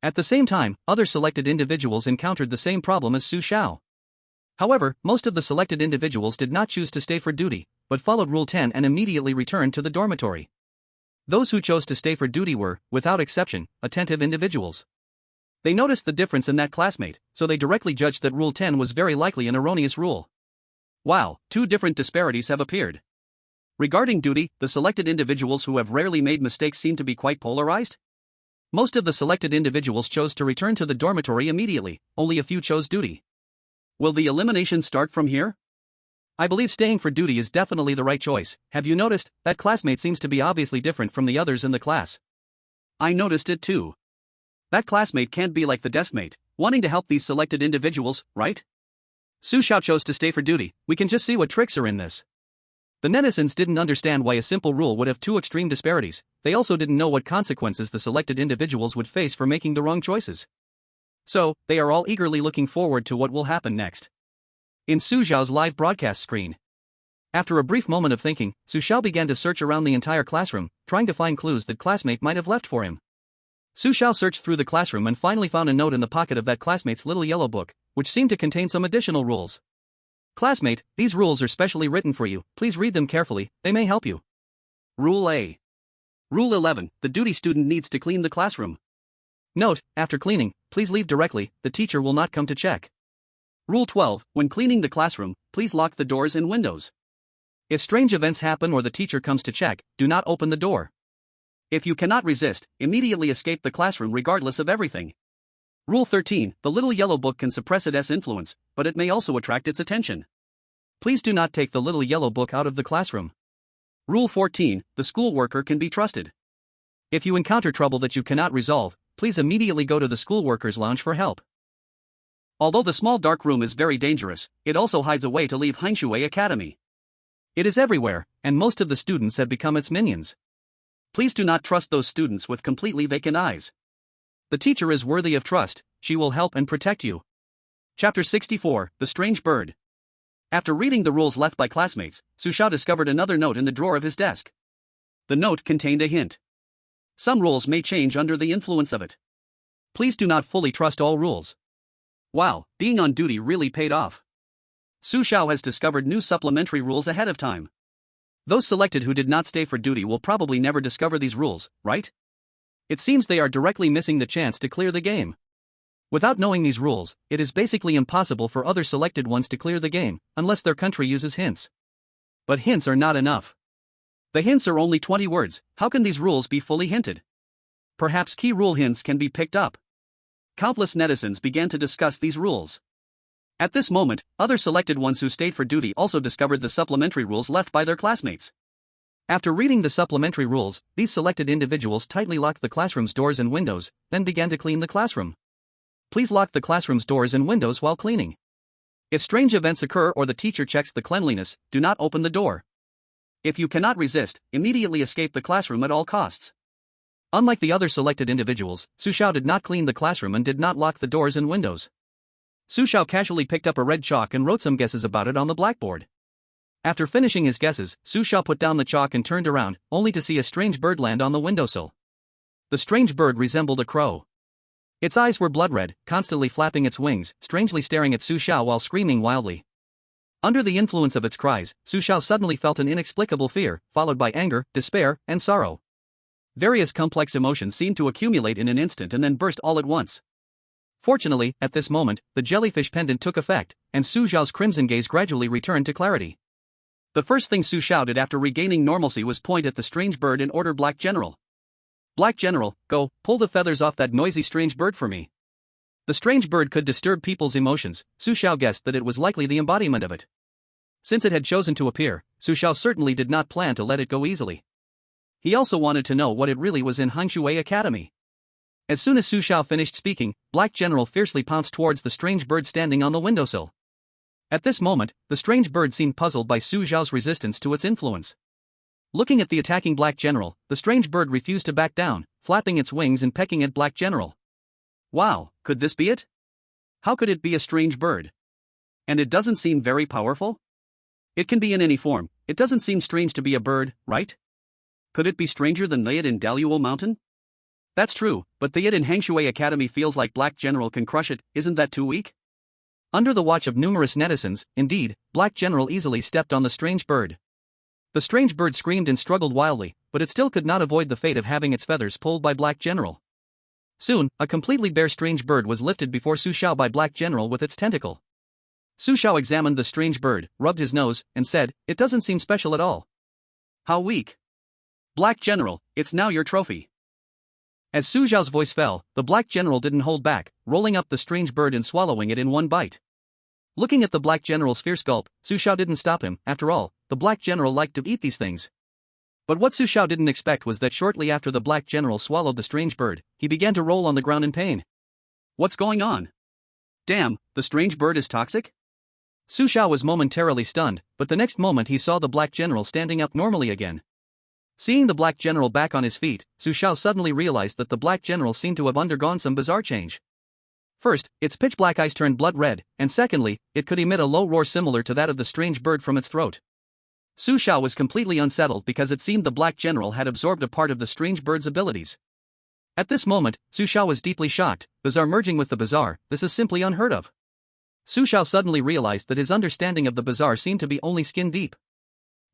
At the same time, other selected individuals encountered the same problem as Su Xiao. However, most of the selected individuals did not choose to stay for duty, but followed Rule 10 and immediately returned to the dormitory. Those who chose to stay for duty were, without exception, attentive individuals. They noticed the difference in that classmate, so they directly judged that Rule 10 was very likely an erroneous rule. Wow, two different disparities have appeared. Regarding duty, the selected individuals who have rarely made mistakes seem to be quite polarized. Most of the selected individuals chose to return to the dormitory immediately, only a few chose duty. Will the elimination start from here? I believe staying for duty is definitely the right choice. Have you noticed that classmate seems to be obviously different from the others in the class? I noticed it too. That classmate can't be like the deskmate, wanting to help these selected individuals, right? Su Xiao chose to stay for duty. We can just see what tricks are in this. The netizens didn't understand why a simple rule would have two extreme disparities. They also didn't know what consequences the selected individuals would face for making the wrong choices. So, they are all eagerly looking forward to what will happen next. In Su Xiao's live broadcast screen. After a brief moment of thinking, Su Xiao began to search around the entire classroom, trying to find clues that classmate might have left for him. Su Xiao searched through the classroom and finally found a note in the pocket of that classmate's little yellow book, which seemed to contain some additional rules. Classmate, these rules are specially written for you, please read them carefully, they may help you. Rule A. Rule 11, the duty student needs to clean the classroom. Note, after cleaning, please leave directly, the teacher will not come to check. Rule 12, when cleaning the classroom, please lock the doors and windows. If strange events happen or the teacher comes to check, do not open the door. If you cannot resist, immediately escape the classroom regardless of everything. Rule 13, the little yellow book can suppress its influence, but it may also attract its attention. Please do not take the little yellow book out of the classroom. Rule 14, the school worker can be trusted. If you encounter trouble that you cannot resolve, please immediately go to the school workers' lounge for help. Although the small dark room is very dangerous, it also hides a way to leave Hanshui Academy. It is everywhere, and most of the students have become its minions. Please do not trust those students with completely vacant eyes. The teacher is worthy of trust, she will help and protect you. Chapter 64, The Strange Bird. After reading the rules left by classmates, Su Xiao discovered another note in the drawer of his desk. The note contained a hint. Some rules may change under the influence of it. Please do not fully trust all rules. Wow, being on duty really paid off. Su Xiao has discovered new supplementary rules ahead of time. Those selected who did not stay for duty will probably never discover these rules, right? It seems they are directly missing the chance to clear the game. Without knowing these rules, it is basically impossible for other selected ones to clear the game, unless their country uses hints. But hints are not enough. The hints are only 20 words, how can these rules be fully hinted? Perhaps key rule hints can be picked up. Countless netizens began to discuss these rules. At this moment, other selected ones who stayed for duty also discovered the supplementary rules left by their classmates. After reading the supplementary rules, these selected individuals tightly locked the classroom's doors and windows, then began to clean the classroom. Please lock the classroom's doors and windows while cleaning. If strange events occur or the teacher checks the cleanliness, do not open the door. If you cannot resist, immediately escape the classroom at all costs. Unlike the other selected individuals, Su Xiao did not clean the classroom and did not lock the doors and windows. Su Xiao casually picked up a red chalk and wrote some guesses about it on the blackboard. After finishing his guesses, Su Xiao put down the chalk and turned around, only to see a strange bird land on the windowsill. The strange bird resembled a crow. Its eyes were blood red, constantly flapping its wings, strangely staring at Su Xiao while screaming wildly. Under the influence of its cries, Su Xiao suddenly felt an inexplicable fear, followed by anger, despair, and sorrow. Various complex emotions seemed to accumulate in an instant and then burst all at once. Fortunately, at this moment, the jellyfish pendant took effect, and Su Xiao's crimson gaze gradually returned to clarity. The first thing Su Xiao did after regaining normalcy was point at the strange bird and order Black General. Black General, go, pull the feathers off that noisy strange bird for me. The strange bird could disturb people's emotions, Su Xiao guessed that it was likely the embodiment of it. Since it had chosen to appear, Su Xiao certainly did not plan to let it go easily. He also wanted to know what it really was in Hanshui Academy. As soon as Su Xiao finished speaking, Black General fiercely pounced towards the strange bird standing on the windowsill. At this moment, the strange bird seemed puzzled by Su Xiao's resistance to its influence. Looking at the attacking Black General, the strange bird refused to back down, flapping its wings and pecking at Black General. Wow, could this be it? How could it be a strange bird? And it doesn't seem very powerful? It can be in any form, it doesn't seem strange to be a bird, right? Could it be stranger than Layat in Daluo Mountain? That's true, but Layat in Hanshui Academy feels like Black General can crush it, isn't that too weak? Under the watch of numerous netizens, indeed, Black General easily stepped on the strange bird. The strange bird screamed and struggled wildly, but it still could not avoid the fate of having its feathers pulled by Black General. Soon, a completely bare strange bird was lifted before Su Xiao by Black General with its tentacle. Su Xiao examined the strange bird, rubbed his nose, and said, "It doesn't seem special at all." "How weak." "Black General, it's now your trophy." As Su Xiao's voice fell, the Black General didn't hold back, rolling up the strange bird and swallowing it in one bite. Looking at the Black General's fierce gulp, Su Xiao didn't stop him. After all, the Black General liked to eat these things. But what Su Xiao didn't expect was that shortly after the Black General swallowed the strange bird, he began to roll on the ground in pain. "What's going on? Damn, the strange bird is toxic?" Su Xiao was momentarily stunned, but the next moment he saw the Black General standing up normally again. Seeing the Black General back on his feet, Su Xiao suddenly realized that the Black General seemed to have undergone some bizarre change. First, its pitch-black eyes turned blood red, and secondly, it could emit a low roar similar to that of the strange bird from its throat. Su Xiao was completely unsettled because it seemed the Black General had absorbed a part of the strange bird's abilities. At this moment, Su Xiao was deeply shocked. Bizarre merging with the bizarre, this is simply unheard of. Su Xiao suddenly realized that his understanding of the bizarre seemed to be only skin deep.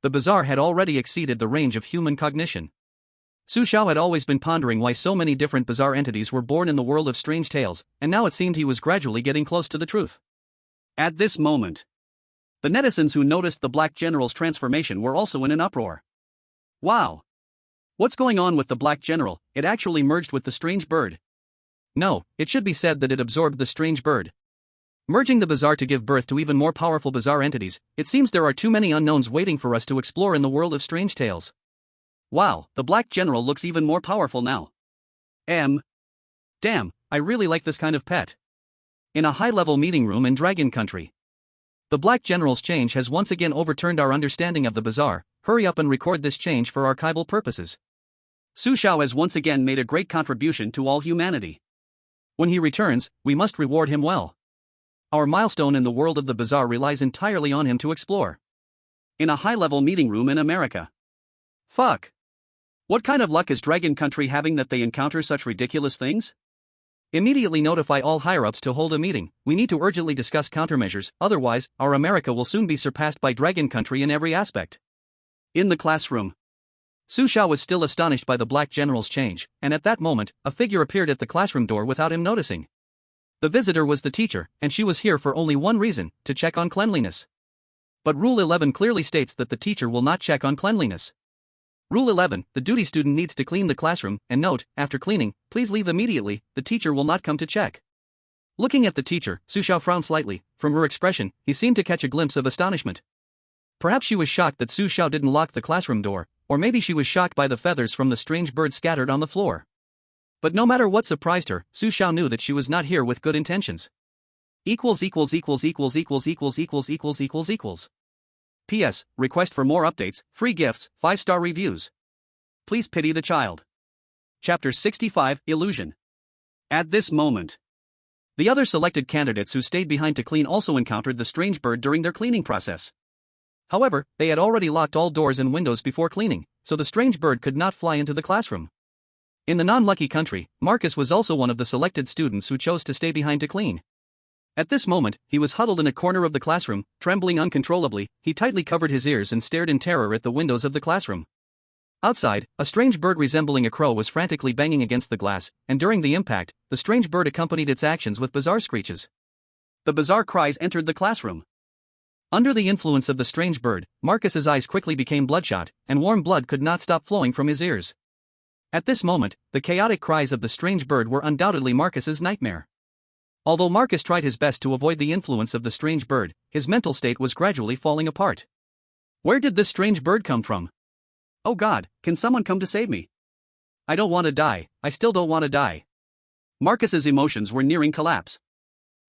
The bizarre had already exceeded the range of human cognition. Su Xiao had always been pondering why so many different bizarre entities were born in the world of strange tales, and now it seemed he was gradually getting close to the truth. At this moment, the netizens who noticed the Black General's transformation were also in an uproar. "Wow! What's going on with the Black General? It actually merged with the strange bird." "No, it should be said that it absorbed the strange bird. Merging the bizarre to give birth to even more powerful bizarre entities, it seems there are too many unknowns waiting for us to explore in the world of strange tales. Wow, the Black General looks even more powerful now. Damn, I really like this kind of pet." In a high-level meeting room in Dragon Country. "The Black General's change has once again overturned our understanding of the bizarre. Hurry up and record this change for archival purposes. Su Xiao has once again made a great contribution to all humanity. When he returns, we must reward him well. Our milestone in the world of the bizarre relies entirely on him to explore." In a high-level meeting room in America. Fuck. What kind of luck is Dragon Country having that they encounter such ridiculous things? Immediately notify all higher-ups to hold a meeting. We need to urgently discuss countermeasures, otherwise, our America will soon be surpassed by Dragon Country in every aspect. In the classroom. Su Xiao was still astonished by the Black General's change, and at that moment, a figure appeared at the classroom door without him noticing. The visitor was the teacher, and she was here for only one reason, to check on cleanliness. But Rule 11 clearly states that the teacher will not check on cleanliness. Rule 11, the duty student needs to clean the classroom, and note, after cleaning, please leave immediately, the teacher will not come to check. Looking at the teacher, Su Xiao frowned slightly. From her expression, he seemed to catch a glimpse of astonishment. Perhaps she was shocked that Su Xiao didn't lock the classroom door, or maybe she was shocked by the feathers from the strange bird scattered on the floor. But no matter what surprised her, Su Xiao knew that she was not here with good intentions. P.S. Request for more updates, free gifts, 5-star reviews. Please pity the child. Chapter 65, Illusion. At this moment, the other selected candidates who stayed behind to clean also encountered the strange bird during their cleaning process. However, they had already locked all doors and windows before cleaning, so the strange bird could not fly into the classroom. In the non-lucky country, Marcus was also one of the selected students who chose to stay behind to clean. At this moment, he was huddled in a corner of the classroom, trembling uncontrollably. He tightly covered his ears and stared in terror at the windows of the classroom. Outside, a strange bird resembling a crow was frantically banging against the glass, and during the impact, the strange bird accompanied its actions with bizarre screeches. The bizarre cries entered the classroom. Under the influence of the strange bird, Marcus's eyes quickly became bloodshot, and warm blood could not stop flowing from his ears. At this moment, the chaotic cries of the strange bird were undoubtedly Marcus's nightmare. Although Marcus tried his best to avoid the influence of the strange bird, his mental state was gradually falling apart. Where did this strange bird come from? Oh God, can someone come to save me? I don't want to die, I still don't want to die. Marcus's emotions were nearing collapse.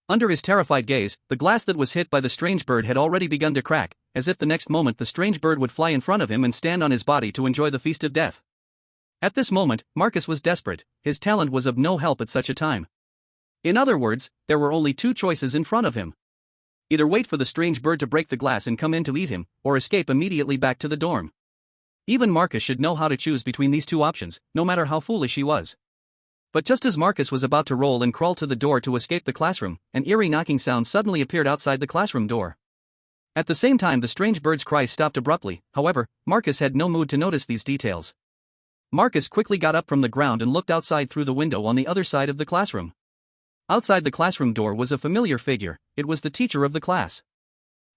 Under his terrified gaze, the glass that was hit by the strange bird had already begun to crack, as if the next moment the strange bird would fly in front of him and stand on his body to enjoy the feast of death. At this moment, Marcus was desperate. His talent was of no help at such a time. In other words, there were only two choices in front of him. Either wait for the strange bird to break the glass and come in to eat him, or escape immediately back to the dorm. Even Marcus should know how to choose between these two options, no matter how foolish he was. But just as Marcus was about to roll and crawl to the door to escape the classroom, an eerie knocking sound suddenly appeared outside the classroom door. At the same time, the strange bird's cries stopped abruptly. However, Marcus had no mood to notice these details. Marcus quickly got up from the ground and looked outside through the window on the other side of the classroom. Outside the classroom door was a familiar figure. It was the teacher of the class.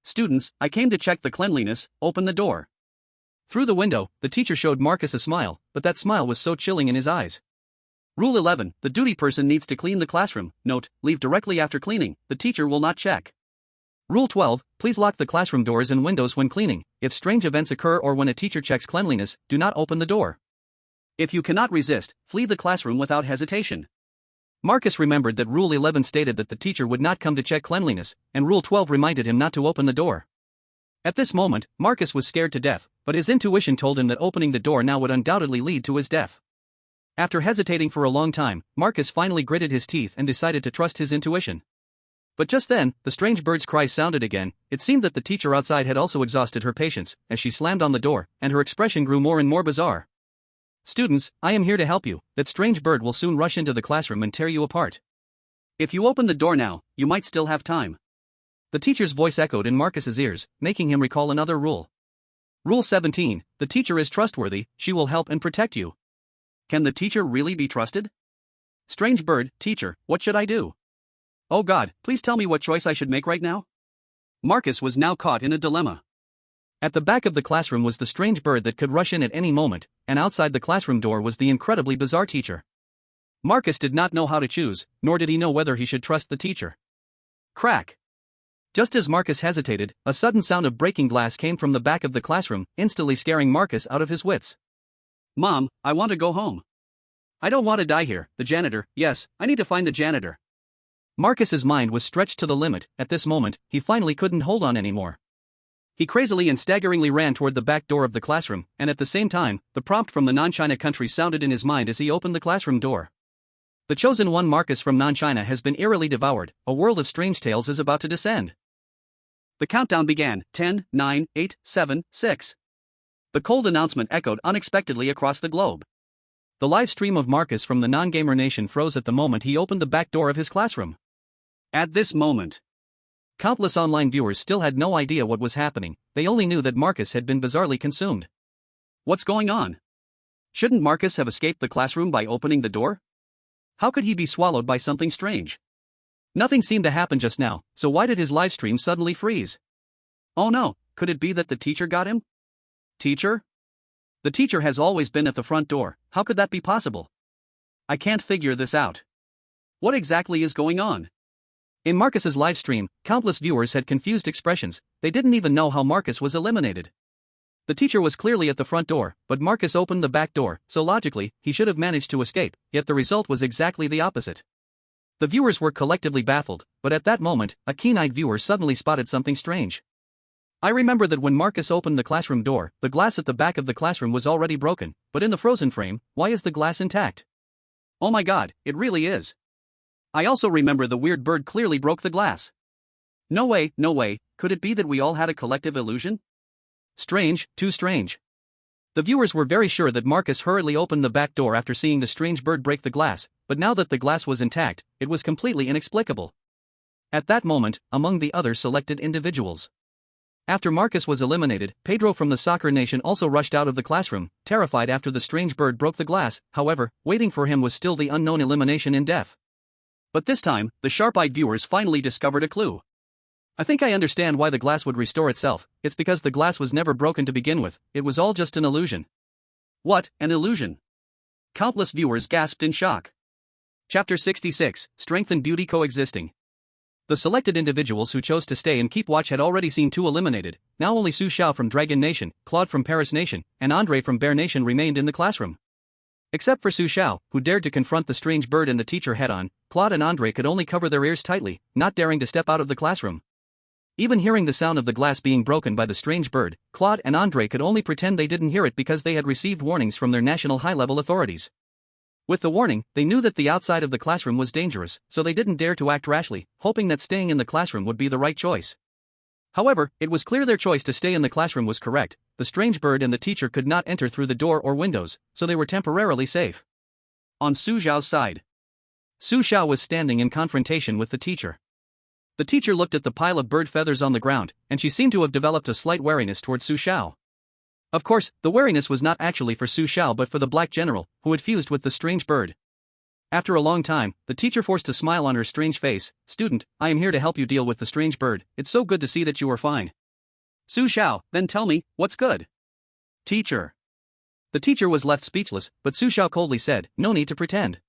"Students, I came to check the cleanliness, open the door." Through the window, the teacher showed Marcus a smile, but that smile was so chilling in his eyes. Rule 11, the duty person needs to clean the classroom. Note, leave directly after cleaning, the teacher will not check. Rule 12, please lock the classroom doors and windows when cleaning. If strange events occur or when a teacher checks cleanliness, do not open the door. If you cannot resist, flee the classroom without hesitation. Marcus remembered that Rule 11 stated that the teacher would not come to check cleanliness, and Rule 12 reminded him not to open the door. At this moment, Marcus was scared to death, but his intuition told him that opening the door now would undoubtedly lead to his death. After hesitating for a long time, Marcus finally gritted his teeth and decided to trust his intuition. But just then, the strange bird's cries sounded again. It seemed that the teacher outside had also exhausted her patience, as she slammed on the door, and her expression grew more and more bizarre. "Students, I am here to help you. That strange bird will soon rush into the classroom and tear you apart. If you open the door now, you might still have time." The teacher's voice echoed in Marcus's ears, making him recall another rule. Rule 17, the teacher is trustworthy, she will help and protect you. Can the teacher really be trusted? Strange bird, teacher, what should I do? Oh God, please tell me what choice I should make right now? Marcus was now caught in a dilemma. At the back of the classroom was the strange bird that could rush in at any moment, and outside the classroom door was the incredibly bizarre teacher. Marcus did not know how to choose, nor did he know whether he should trust the teacher. Crack! Just as Marcus hesitated, a sudden sound of breaking glass came from the back of the classroom, instantly scaring Marcus out of his wits. "Mom, I want to go home. I don't want to die here." "The janitor, yes, I need to find the janitor." Marcus's mind was stretched to the limit. At this moment, he finally couldn't hold on anymore. He crazily and staggeringly ran toward the back door of the classroom, and at the same time, the prompt from the non-China country sounded in his mind as he opened the classroom door. The chosen one, Marcus from non-China, has been eerily devoured. A world of strange tales is about to descend. The countdown began. 10, 9, 8, 7, 6. The cold announcement echoed unexpectedly across the globe. The live stream of Marcus from the non-gamer nation froze at the moment he opened the back door of his classroom. At this moment, countless online viewers still had no idea what was happening. They only knew that Marcus had been bizarrely consumed. What's going on? Shouldn't Marcus have escaped the classroom by opening the door? How could he be swallowed by something strange? Nothing seemed to happen just now, so why did his live stream suddenly freeze? Oh no, could it be that the teacher got him? Teacher? The teacher has always been at the front door. How could that be possible? I can't figure this out. What exactly is going on? In Marcus's live stream, countless viewers had confused expressions. They didn't even know how Marcus was eliminated. The teacher was clearly at the front door, but Marcus opened the back door, so logically, he should have managed to escape, yet the result was exactly the opposite. The viewers were collectively baffled, but at that moment, a keen-eyed viewer suddenly spotted something strange. I remember that when Marcus opened the classroom door, the glass at the back of the classroom was already broken, but in the frozen frame, why is the glass intact? Oh my God, it really is. I also remember the weird bird clearly broke the glass. No way, no way, could it be that we all had a collective illusion? Strange, too strange. The viewers were very sure that Marcus hurriedly opened the back door after seeing the strange bird break the glass, but now that the glass was intact, it was completely inexplicable. At that moment, among the other selected individuals. After Marcus was eliminated, Pedro from the soccer nation also rushed out of the classroom, terrified after the strange bird broke the glass. However, waiting for him was still the unknown elimination in death. But this time, the sharp-eyed viewers finally discovered a clue. I think I understand why the glass would restore itself. It's because the glass was never broken to begin with, it was all just an illusion. What, an illusion? Countless viewers gasped in shock. Chapter 66, Strength and Beauty Coexisting. The selected individuals who chose to stay and keep watch had already seen 2 eliminated. Now only Su Xiao from Dragon Nation, Claude from Paris Nation, and Andre from Bear Nation remained in the classroom. Except for Su Xiao, who dared to confront the strange bird and the teacher head-on, Claude and Andre could only cover their ears tightly, not daring to step out of the classroom. Even hearing the sound of the glass being broken by the strange bird, Claude and Andre could only pretend they didn't hear it because they had received warnings from their national high-level authorities. With the warning, they knew that the outside of the classroom was dangerous, so they didn't dare to act rashly, hoping that staying in the classroom would be the right choice. However, it was clear their choice to stay in the classroom was correct. The strange bird and the teacher could not enter through the door or windows, so they were temporarily safe. On Su Xiao's side, Su Xiao was standing in confrontation with the teacher. The teacher looked at the pile of bird feathers on the ground, and she seemed to have developed a slight wariness towards Su Xiao. Of course, the wariness was not actually for Su Xiao but for the black general, who had fused with the strange bird. After a long time, the teacher forced a smile on her strange face. "Student, I am here to help you deal with the strange bird. It's so good to see that you are fine." "Su Xiao, then tell me, what's good?" "Teacher." The teacher was left speechless, but Su Xiao coldly said, "No need to pretend.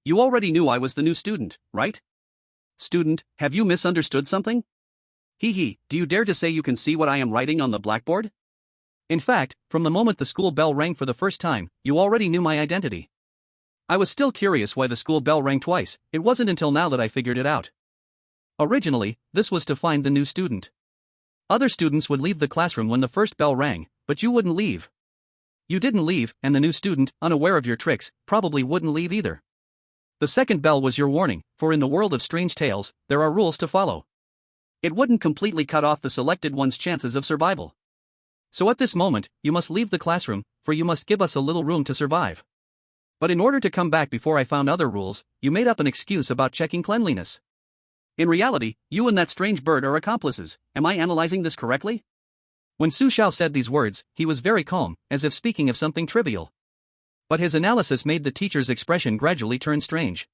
You already knew I was the new student, right?" "Student, have you misunderstood something? Hee, do you dare to say you can see what I am writing on the blackboard? In fact, from the moment the school bell rang for the first time, you already knew my identity." I was still curious why the school bell rang twice. It wasn't until now that I figured it out. Originally, this was to find the new student. Other students would leave the classroom when the first bell rang, but you wouldn't leave. You didn't leave, and the new student, unaware of your tricks, probably wouldn't leave either. The second bell was your warning, for in the world of strange tales, there are rules to follow. It wouldn't completely cut off the selected one's chances of survival. So at this moment, you must leave the classroom, for you must give us a little room to survive. But in order to come back before I found other rules, you made up an excuse about checking cleanliness. In reality, you and that strange bird are accomplices. Am I analyzing this correctly? When Su Xiao said these words, he was very calm, as if speaking of something trivial. But his analysis made the teacher's expression gradually turn strange.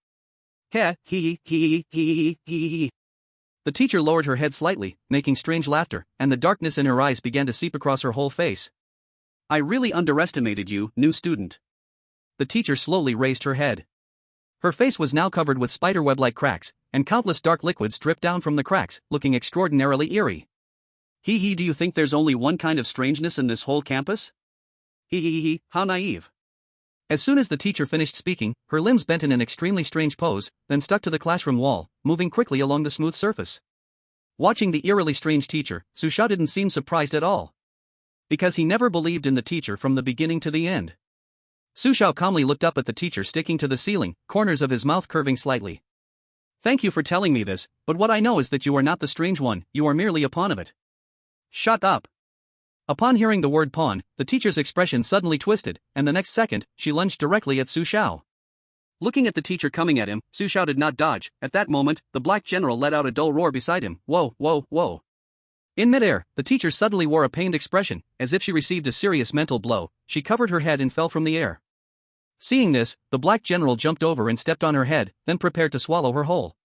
The teacher lowered her head slightly, making strange laughter, and the darkness in her eyes began to seep across her whole face. "I really underestimated you, new student." The teacher slowly raised her head. Her face was now covered with spiderweb-like cracks, and countless dark liquids dripped down from the cracks, looking extraordinarily eerie. Do you think there's only one kind of strangeness in this whole campus? How naive." As soon as the teacher finished speaking, her limbs bent in an extremely strange pose, then stuck to the classroom wall, moving quickly along the smooth surface. Watching the eerily strange teacher, Su Xiao didn't seem surprised at all. Because he never believed in the teacher from the beginning to the end. Su Xiao calmly looked up at the teacher sticking to the ceiling, corners of his mouth curving slightly. "Thank you for telling me this, but what I know is that you are not the strange one, you are merely a pawn of it." "Shut up." Upon hearing the word pawn, the teacher's expression suddenly twisted, and the next second, she lunged directly at Su Xiao. Looking at the teacher coming at him, Su Xiao did not dodge. At that moment, the black general let out a dull roar beside him. Whoa, whoa, whoa. In midair, the teacher suddenly wore a pained expression, as if she received a serious mental blow. She covered her head and fell from the air. Seeing this, the black general jumped over and stepped on her head, then prepared to swallow her whole.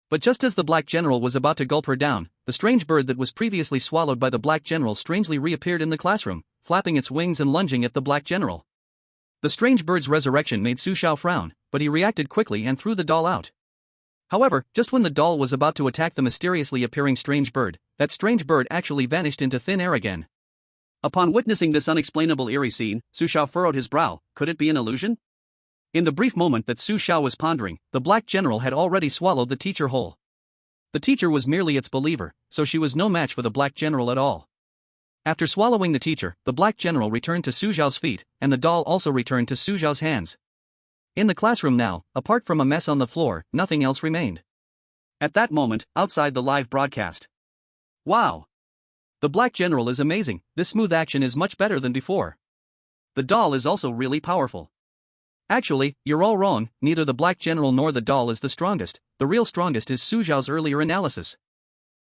But just as the black general was about to gulp her down, the strange bird that was previously swallowed by the black general strangely reappeared in the classroom, flapping its wings and lunging at the black general. The strange bird's resurrection made Su Xiao frown, but he reacted quickly and threw the doll out. However, just when the doll was about to attack the mysteriously appearing strange bird, that strange bird actually vanished into thin air again. Upon witnessing this unexplainable eerie scene, Su Xiao furrowed his brow. Could it be an illusion? In the brief moment that Su Xiao was pondering, the black general had already swallowed the teacher whole. The teacher was merely its believer, so she was no match for the black general at all. After swallowing the teacher, the black general returned to Su Xiao's feet, and the doll also returned to Su Xiao's hands. In the classroom now, apart from a mess on the floor, nothing else remained. At that moment, outside the live broadcast. Wow! The black general is amazing. This smooth action is much better than before. The doll is also really powerful. Actually, you're all wrong, neither the black general nor the doll is the strongest. The real strongest is Su Xiao's earlier analysis.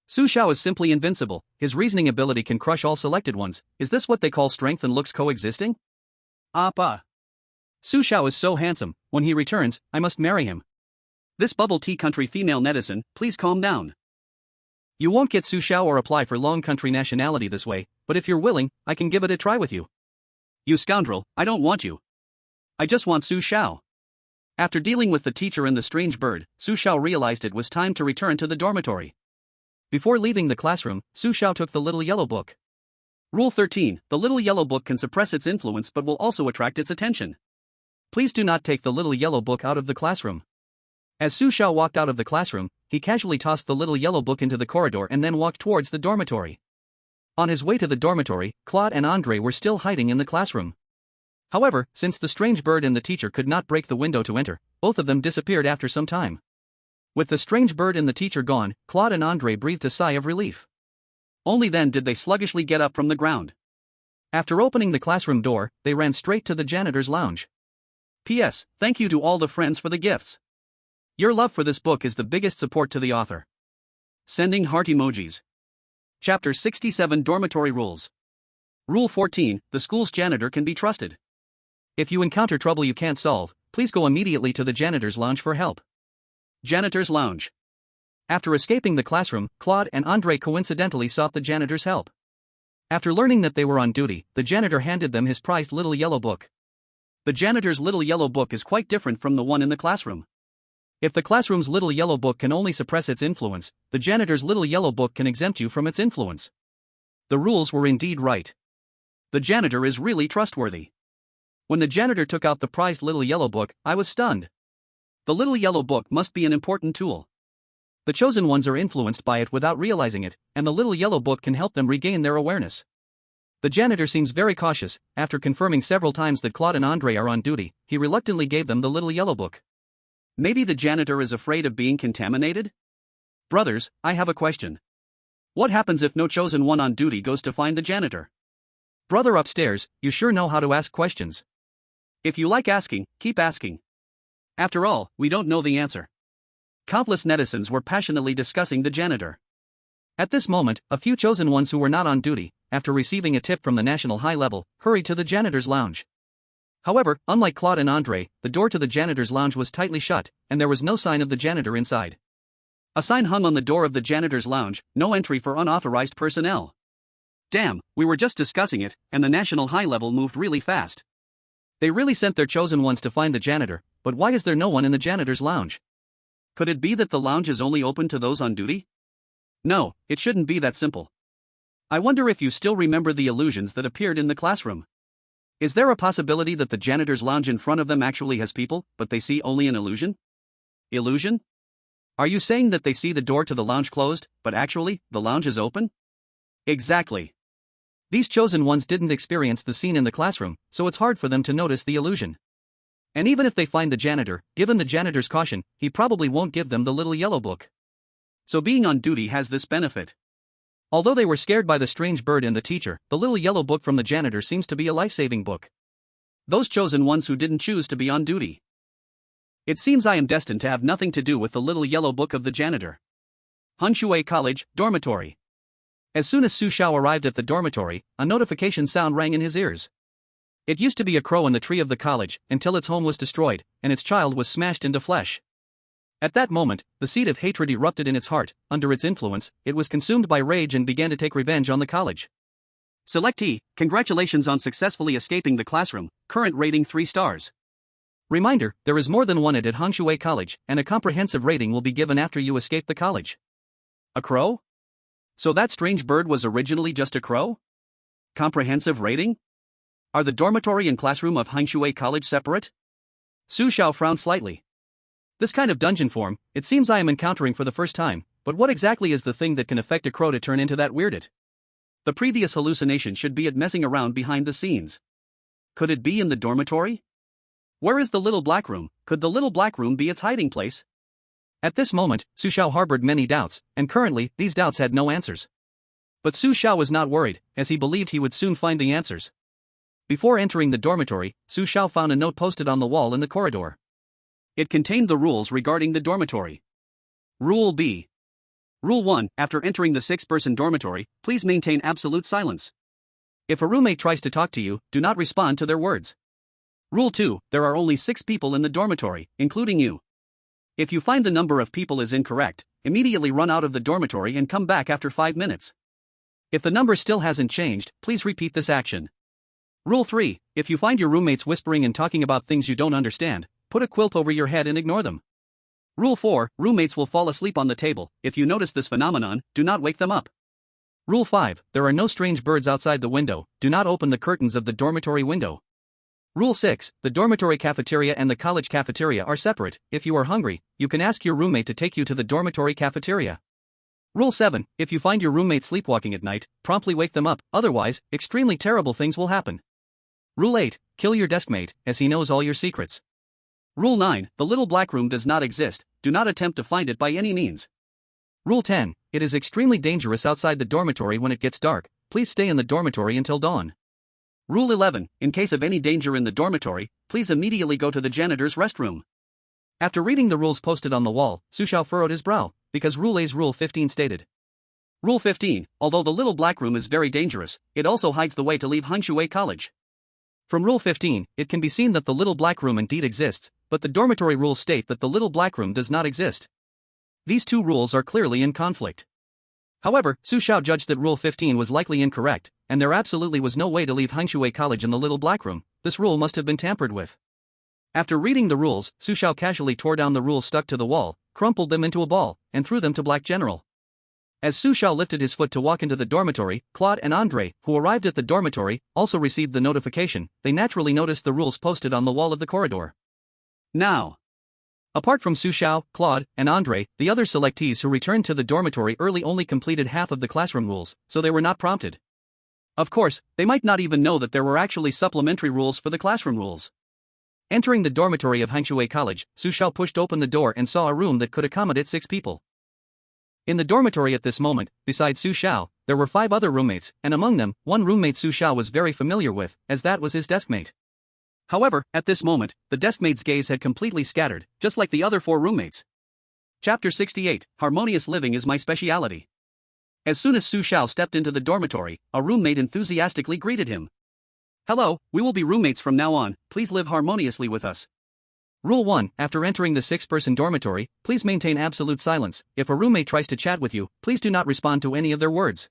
Su Xiao is simply invincible, his reasoning ability can crush all selected ones. Is this what they call strength and looks coexisting? Appa. Su Xiao is so handsome, when he returns, I must marry him. This bubble tea country female netizen, please calm down. You won't get Su Xiao or apply for long country nationality this way, but if you're willing, I can give it a try with you. You scoundrel, I don't want you. I just want Su Xiao. After dealing with the teacher and the strange bird, Su Xiao realized it was time to return to the dormitory. Before leaving the classroom, Su Xiao took the little yellow book. Rule 13, the little yellow book can suppress its influence but will also attract its attention. Please do not take the little yellow book out of the classroom. As Su Xiao walked out of the classroom, he casually tossed the little yellow book into the corridor and then walked towards the dormitory. On his way to the dormitory, Claude and Andre were still hiding in the classroom. However, since the strange bird and the teacher could not break the window to enter, both of them disappeared after some time. With the strange bird and the teacher gone, Claude and Andre breathed a sigh of relief. Only then did they sluggishly get up from the ground. After opening the classroom door, they ran straight to the janitor's lounge. P.S. Thank you to all the friends for the gifts. Your love for this book is the biggest support to the author. Sending heart emojis. Chapter 67 Dormitory Rules. Rule 14, the school's janitor can be trusted. If you encounter trouble you can't solve, please go immediately to the janitor's lounge for help. Janitor's lounge. After escaping the classroom, Claude and Andre coincidentally sought the janitor's help. After learning that they were on duty, the janitor handed them his prized little yellow book. The janitor's little yellow book is quite different from the one in the classroom. If the classroom's little yellow book can only suppress its influence, the janitor's little yellow book can exempt you from its influence. The rules were indeed right. The janitor is really trustworthy. When the janitor took out the prized little yellow book, I was stunned. The little yellow book must be an important tool. The chosen ones are influenced by it without realizing it, and the little yellow book can help them regain their awareness. The janitor seems very cautious. After confirming several times that Claude and Andre are on duty, he reluctantly gave them the little yellow book. Maybe the janitor is afraid of being contaminated? Brothers, I have a question. What happens if no chosen one on duty goes to find the janitor? Brother upstairs, you sure know how to ask questions. If you like asking, keep asking. After all, we don't know the answer. Countless netizens were passionately discussing the janitor. At this moment, a few chosen ones who were not on duty, after receiving a tip from the national high level, hurried to the janitor's lounge. However, unlike Claude and Andre, the door to the janitor's lounge was tightly shut, and there was no sign of the janitor inside. A sign hung on the door of the janitor's lounge, no entry for unauthorized personnel. Damn, we were just discussing it, and the national high level moved really fast. They really sent their chosen ones to find the janitor, but why is there no one in the janitor's lounge? Could it be that the lounge is only open to those on duty? No, it shouldn't be that simple. I wonder if you still remember the illusions that appeared in the classroom. Is there a possibility that the janitor's lounge in front of them actually has people, but they see only an illusion? Illusion? Are you saying that they see the door to the lounge closed, but actually, the lounge is open? Exactly. These chosen ones didn't experience the scene in the classroom, so it's hard for them to notice the illusion. And even if they find the janitor, given the janitor's caution, he probably won't give them the little yellow book. So being on duty has this benefit. Although they were scared by the strange bird and the teacher, the little yellow book from the janitor seems to be a life-saving book. Those chosen ones who didn't choose to be on duty. It seems I am destined to have nothing to do with the little yellow book of the janitor. Hanshui College, dormitory. As soon as Su Xiao arrived at the dormitory, a notification sound rang in his ears. It used to be a crow in the tree of the college, until its home was destroyed, and its child was smashed into flesh. At that moment, the seed of hatred erupted in its heart. Under its influence, it was consumed by rage and began to take revenge on the college. Selectee, congratulations on successfully escaping the classroom, current rating 3 stars. Reminder, there is more than one at Hanshui College, and a comprehensive rating will be given after you escape the college. A crow? So that strange bird was originally just a crow? Comprehensive rating? Are the dormitory and classroom of Hanshui College separate? Su Xiao frowned slightly. This kind of dungeon form, it seems I am encountering for the first time, but what exactly is the thing that can affect a crow to turn into that weirded? The previous hallucination should be it messing around behind the scenes. Could it be in the dormitory? Where is the little black room? Could the little black room be its hiding place? At this moment, Su Xiao harbored many doubts, and currently, these doubts had no answers. But Su Xiao was not worried, as he believed he would soon find the answers. Before entering the dormitory, Su Xiao found a note posted on the wall in the corridor. It contained the rules regarding the dormitory. Rule B. Rule 1. After entering the 6-person dormitory, please maintain absolute silence. If a roommate tries to talk to you, do not respond to their words. Rule 2. There are only 6 people in the dormitory, including you. If you find the number of people is incorrect, immediately run out of the dormitory and come back after 5 minutes. If the number still hasn't changed, please repeat this action. Rule 3. If you find your roommates whispering and talking about things you don't understand, put a quilt over your head and ignore them. Rule 4. Roommates will fall asleep on the table. If you notice this phenomenon, do not wake them up. Rule 5. There are no strange birds outside the window. Do not open the curtains of the dormitory window. Rule 6. The dormitory cafeteria and the college cafeteria are separate. If you are hungry, you can ask your roommate to take you to the dormitory cafeteria. Rule 7. If you find your roommate sleepwalking at night, promptly wake them up, otherwise, extremely terrible things will happen. Rule 8. Kill your deskmate, as he knows all your secrets. Rule 9. The little black room does not exist. Do not attempt to find it by any means. Rule 10. It is extremely dangerous outside the dormitory when it gets dark. Please stay in the dormitory until dawn. Rule 11. In case of any danger in the dormitory, please immediately go to the janitor's restroom. After reading the rules posted on the wall, Su Xiao furrowed his brow, because Rule 15 stated. Rule 15, although the little black room is very dangerous, it also hides the way to leave Hangshui College. From Rule 15, it can be seen that the little black room indeed exists, but the dormitory rules state that the little black room does not exist. These two rules are clearly in conflict. However, Su Xiao judged that Rule 15 was likely incorrect, and there absolutely was no way to leave Hangshui College in the little black room. This rule must have been tampered with. After reading the rules, Su Xiao casually tore down the rules stuck to the wall, crumpled them into a ball, and threw them to Black General. As Su Xiao lifted his foot to walk into the dormitory, Claude and Andre, who arrived at the dormitory, also received the notification. They naturally noticed the rules posted on the wall of the corridor. Now, apart from Su Xiao, Claude, and Andre, the other selectees who returned to the dormitory early only completed half of the classroom rules, so they were not prompted. Of course, they might not even know that there were actually supplementary rules for the classroom rules. Entering the dormitory of Hangshui College, Su Xiao pushed open the door and saw a room that could accommodate 6 people. In the dormitory at this moment, besides Su Xiao, there were 5 other roommates, and among them, one roommate Su Xiao was very familiar with, as that was his deskmate. However, at this moment, the deskmate's gaze had completely scattered, just like the other 4 roommates. Chapter 68, Harmonious Living is My Speciality. As soon as Su Xiao stepped into the dormitory, a roommate enthusiastically greeted him. Hello, we will be roommates from now on, please live harmoniously with us. Rule 1, after entering the 6-person dormitory, please maintain absolute silence. If a roommate tries to chat with you, please do not respond to any of their words.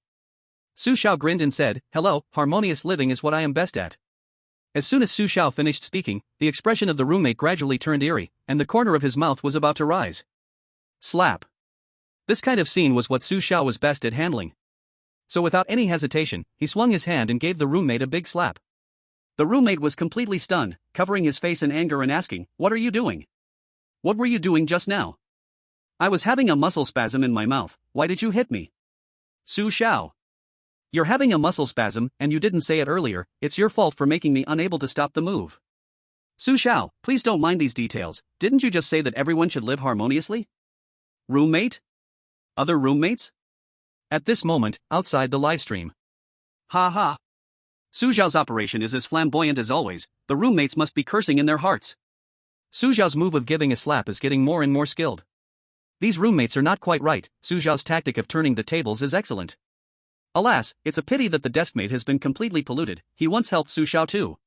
Su Xiao grinned and said, hello, harmonious living is what I am best at. As soon as Su Xiao finished speaking, the expression of the roommate gradually turned eerie, and the corner of his mouth was about to rise. Slap. This kind of scene was what Su Xiao was best at handling. So without any hesitation, he swung his hand and gave the roommate a big slap. The roommate was completely stunned, covering his face in anger and asking, what are you doing? What were you doing just now? I was having a muscle spasm in my mouth, why did you hit me? Su Xiao. You're having a muscle spasm, and you didn't say it earlier, it's your fault for making me unable to stop the move. Su Xiao, please don't mind these details, didn't you just say that everyone should live harmoniously? Roommate? Other roommates? At this moment, outside the livestream. Ha ha. Su Xiao's operation is as flamboyant as always, the roommates must be cursing in their hearts. Su Xiao's move of giving a slap is getting more and more skilled. These roommates are not quite right, Su Xiao's tactic of turning the tables is excellent. Alas, it's a pity that the deskmate has been completely polluted, he once helped Su Xiao too.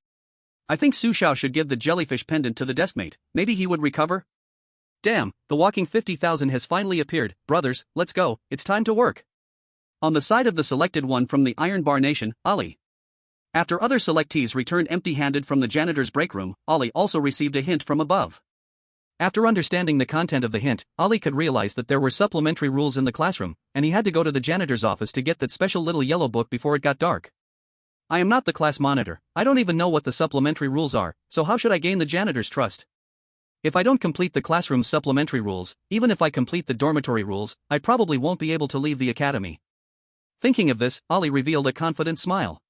I think Su Xiao should give the jellyfish pendant to the deskmate, maybe he would recover? Damn, the walking 50,000 has finally appeared, brothers, let's go, it's time to work. On the side of the selected one from the Iron Bar Nation, Ali. After other selectees returned empty-handed from the janitor's break room, Ali also received a hint from above. After understanding the content of the hint, Ali could realize that there were supplementary rules in the classroom, and he had to go to the janitor's office to get that special little yellow book before it got dark. I am not the class monitor, I don't even know what the supplementary rules are, so how should I gain the janitor's trust? If I don't complete the classroom's supplementary rules, even if I complete the dormitory rules, I probably won't be able to leave the academy. Thinking of this, Ali revealed a confident smile.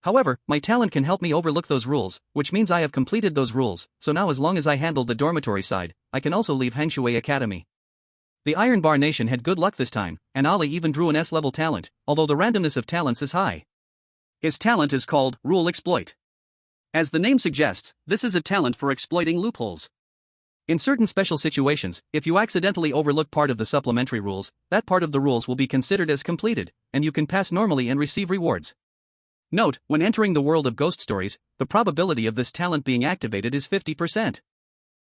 However, my talent can help me overlook those rules, which means I have completed those rules, so now as long as I handle the dormitory side, I can also leave Hangshui Academy. The Iron Bar Nation had good luck this time, and Ali even drew an S-level talent, although the randomness of talents is high. His talent is called Rule Exploit. As the name suggests, this is a talent for exploiting loopholes. In certain special situations, if you accidentally overlook part of the supplementary rules, that part of the rules will be considered as completed, and you can pass normally and receive rewards. Note, when entering the world of ghost stories, the probability of this talent being activated is 50%.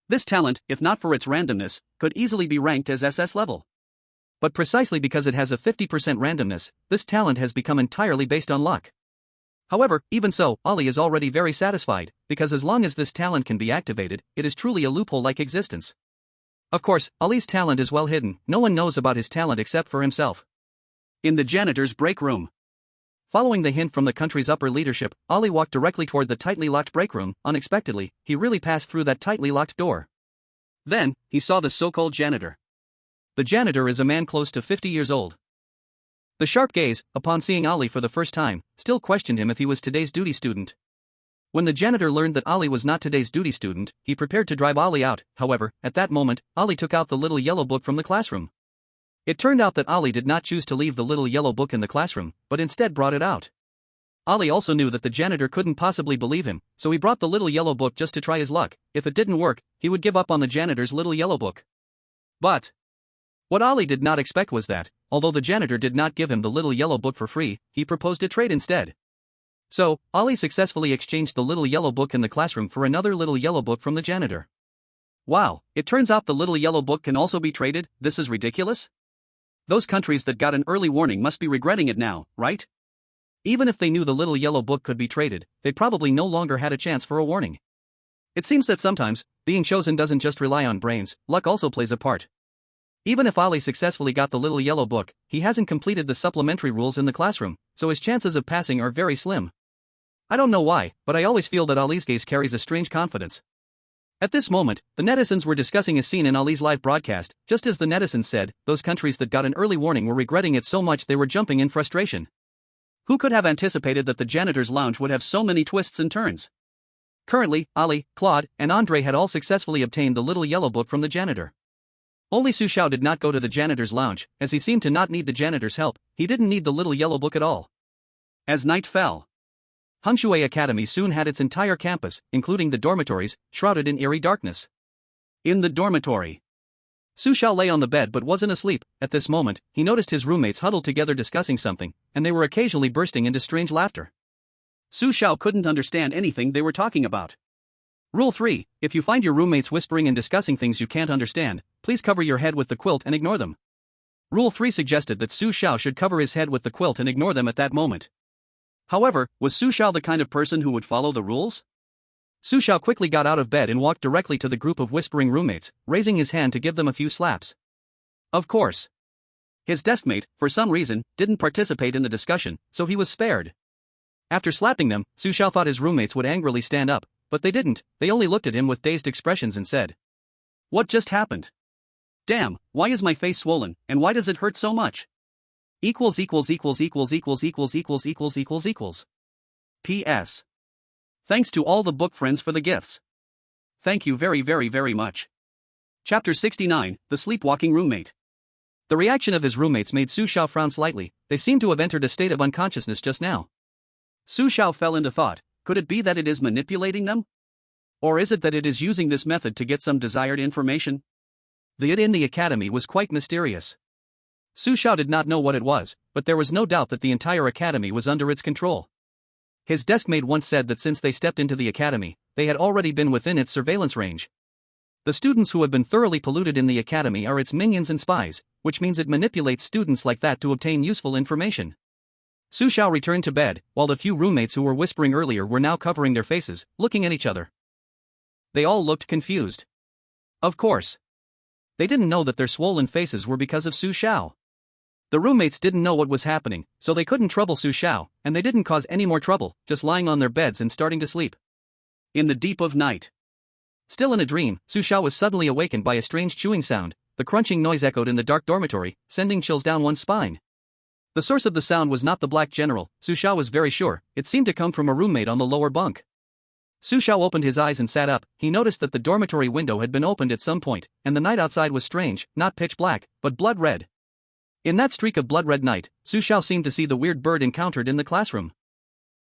This talent, if not for its randomness, could easily be ranked as SS level. But precisely because it has a 50% randomness, this talent has become entirely based on luck. However, even so, Ali is already very satisfied, because as long as this talent can be activated, it is truly a loophole-like existence. Of course, Ali's talent is well hidden, no one knows about his talent except for himself. In the janitor's break room. Following the hint from the country's upper leadership, Ali walked directly toward the tightly locked break room. Unexpectedly, he really passed through that tightly locked door. Then, he saw the so-called janitor. The janitor is a man close to 50 years old. The sharp gaze, upon seeing Ali for the first time, still questioned him if he was today's duty student. When the janitor learned that Ali was not today's duty student, he prepared to drive Ali out. However, at that moment, Ali took out the little yellow book from the classroom. It turned out that Ali did not choose to leave the little yellow book in the classroom, but instead brought it out. Ali also knew that the janitor couldn't possibly believe him, so he brought the little yellow book just to try his luck. If it didn't work, he would give up on the janitor's little yellow book. But what Ali did not expect was that, although the janitor did not give him the little yellow book for free, he proposed a trade instead. So, Ali successfully exchanged the little yellow book in the classroom for another little yellow book from the janitor. Wow, it turns out the little yellow book can also be traded. This is ridiculous. Those countries that got an early warning must be regretting it now, right? Even if they knew the little yellow book could be traded, they probably no longer had a chance for a warning. It seems that sometimes, being chosen doesn't just rely on brains, luck also plays a part. Even if Ali successfully got the little yellow book, he hasn't completed the supplementary rules in the classroom, so his chances of passing are very slim. I don't know why, but I always feel that Ali's gaze carries a strange confidence. At this moment, the netizens were discussing a scene in Ali's live broadcast. Just as the netizens said, those countries that got an early warning were regretting it so much they were jumping in frustration. Who could have anticipated that the janitor's lounge would have so many twists and turns? Currently, Ali, Claude, and Andre had all successfully obtained the little yellow book from the janitor. Only Su Xiao did not go to the janitor's lounge, as he seemed to not need the janitor's help. He didn't need the little yellow book at all. As night fell, Hongshui Academy soon had its entire campus, including the dormitories, shrouded in eerie darkness. In the dormitory, Su Xiao lay on the bed but wasn't asleep. At this moment, he noticed his roommates huddled together discussing something, and they were occasionally bursting into strange laughter. Su Xiao couldn't understand anything they were talking about. Rule 3: If you find your roommates whispering and discussing things you can't understand, please cover your head with the quilt and ignore them. Rule 3 suggested that Su Xiao should cover his head with the quilt and ignore them at that moment. However, was Su Xiao the kind of person who would follow the rules? Su Xiao quickly got out of bed and walked directly to the group of whispering roommates, raising his hand to give them a few slaps. Of course, his deskmate, for some reason, didn't participate in the discussion, so he was spared. After slapping them, Su Xiao thought his roommates would angrily stand up, but they didn't. They only looked at him with dazed expressions and said, "What just happened? Damn, why is my face swollen, and why does it hurt so much? Equals equals equals equals equals equals equals equals equals equals. P.S. Thanks to all the book friends for the gifts. Thank you very very very much." Chapter 69, The Sleepwalking Roommate. The reaction of his roommates made Su Xiao frown slightly. They seemed to have entered a state of unconsciousness just now. Su Xiao fell into thought. Could it be that it is manipulating them? Or is it that it is using this method to get some desired information? The it in the academy was quite mysterious. Su Xiao did not know what it was, but there was no doubt that the entire academy was under its control. His deskmate once said that since they stepped into the academy, they had already been within its surveillance range. The students who have been thoroughly polluted in the academy are its minions and spies, which means it manipulates students like that to obtain useful information. Su Xiao returned to bed, while the few roommates who were whispering earlier were now covering their faces, looking at each other. They all looked confused. Of course, they didn't know that their swollen faces were because of Su Xiao. The roommates didn't know what was happening, so they couldn't trouble Su Xiao, and they didn't cause any more trouble, just lying on their beds and starting to sleep. In the deep of night, still in a dream, Su Xiao was suddenly awakened by a strange chewing sound. The crunching noise echoed in the dark dormitory, sending chills down one's spine. The source of the sound was not the black general, Su Xiao was very sure. It seemed to come from a roommate on the lower bunk. Su Xiao opened his eyes and sat up. He noticed that the dormitory window had been opened at some point, and the night outside was strange, not pitch black, but blood red. In that streak of blood-red night, Su Xiao seemed to see the weird bird encountered in the classroom.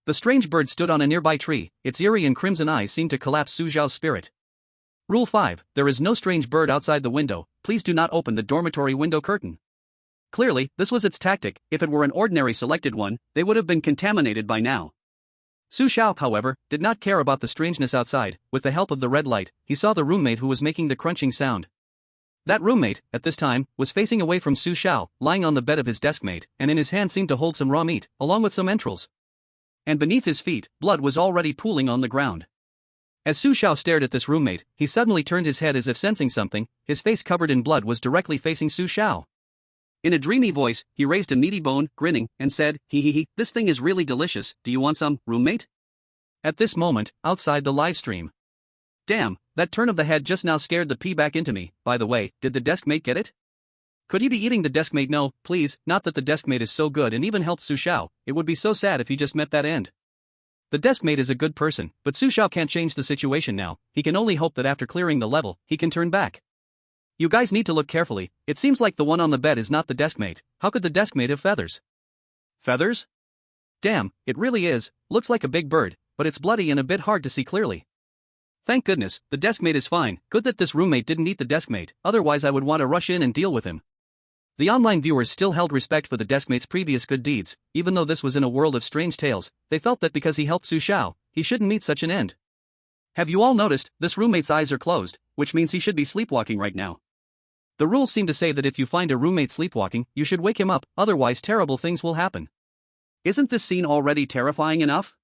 The strange bird stood on a nearby tree. Its eerie and crimson eyes seemed to collapse Su Xiao's spirit. Rule 5: There is no strange bird outside the window. Please do not open the dormitory window curtain. Clearly, this was its tactic. If it were an ordinary selected one, they would have been contaminated by now. Su Xiao, however, did not care about the strangeness outside. With the help of the red light, he saw the roommate who was making the crunching sound. That roommate, at this time, was facing away from Su Xiao, lying on the bed of his deskmate, and in his hand seemed to hold some raw meat, along with some entrails. And beneath his feet, blood was already pooling on the ground. As Su Xiao stared at this roommate, he suddenly turned his head as if sensing something. His face covered in blood was directly facing Su Xiao. In a dreamy voice, he raised a meaty bone, grinning, and said, "He, this thing is really delicious. Do you want some, roommate?" At this moment, outside the live stream. Damn, that turn of the head just now scared the pee back into me. By the way, did the deskmate get it? Could he be eating the deskmate? No, please, not that the deskmate is so good and even helped Su Xiao. It would be so sad if he just met that end. The deskmate is a good person, but Su Xiao can't change the situation now. He can only hope that after clearing the level, he can turn back. You guys need to look carefully. It seems like the one on the bed is not the deskmate. How could the deskmate have feathers? Feathers? Damn, it really is, looks like a big bird, but it's bloody and a bit hard to see clearly. Thank goodness, the deskmate is fine. Good that this roommate didn't eat the deskmate, otherwise I would want to rush in and deal with him. The online viewers still held respect for the deskmate's previous good deeds, even though this was in a world of strange tales. They felt that because he helped Su Xiao, he shouldn't meet such an end. Have you all noticed, this roommate's eyes are closed, which means he should be sleepwalking right now. The rules seem to say that if you find a roommate sleepwalking, you should wake him up, otherwise terrible things will happen. Isn't this scene already terrifying enough?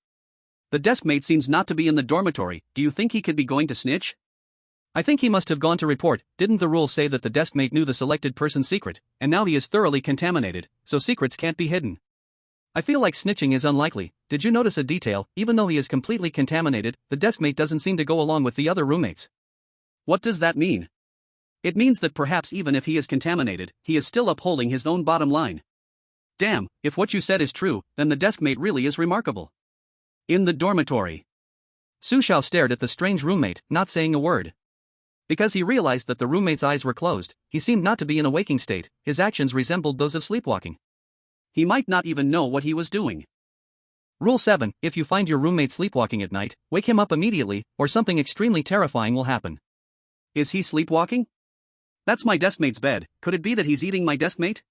The deskmate seems not to be in the dormitory. Do you think he could be going to snitch? I think he must have gone to report. Didn't the rules say that the deskmate knew the selected person's secret, and now he is thoroughly contaminated, so secrets can't be hidden? I feel like snitching is unlikely. Did you notice a detail? Even though he is completely contaminated, the deskmate doesn't seem to go along with the other roommates. What does that mean? It means that perhaps even if he is contaminated, he is still upholding his own bottom line. Damn, if what you said is true, then the deskmate really is remarkable. In the dormitory, Su Xiao stared at the strange roommate, not saying a word. Because he realized that the roommate's eyes were closed, he seemed not to be in a waking state. His actions resembled those of sleepwalking. He might not even know what he was doing. Rule 7: If you find your roommate sleepwalking at night, wake him up immediately, or something extremely terrifying will happen. Is he sleepwalking? That's my deskmate's bed. Could it be that he's eating my deskmate?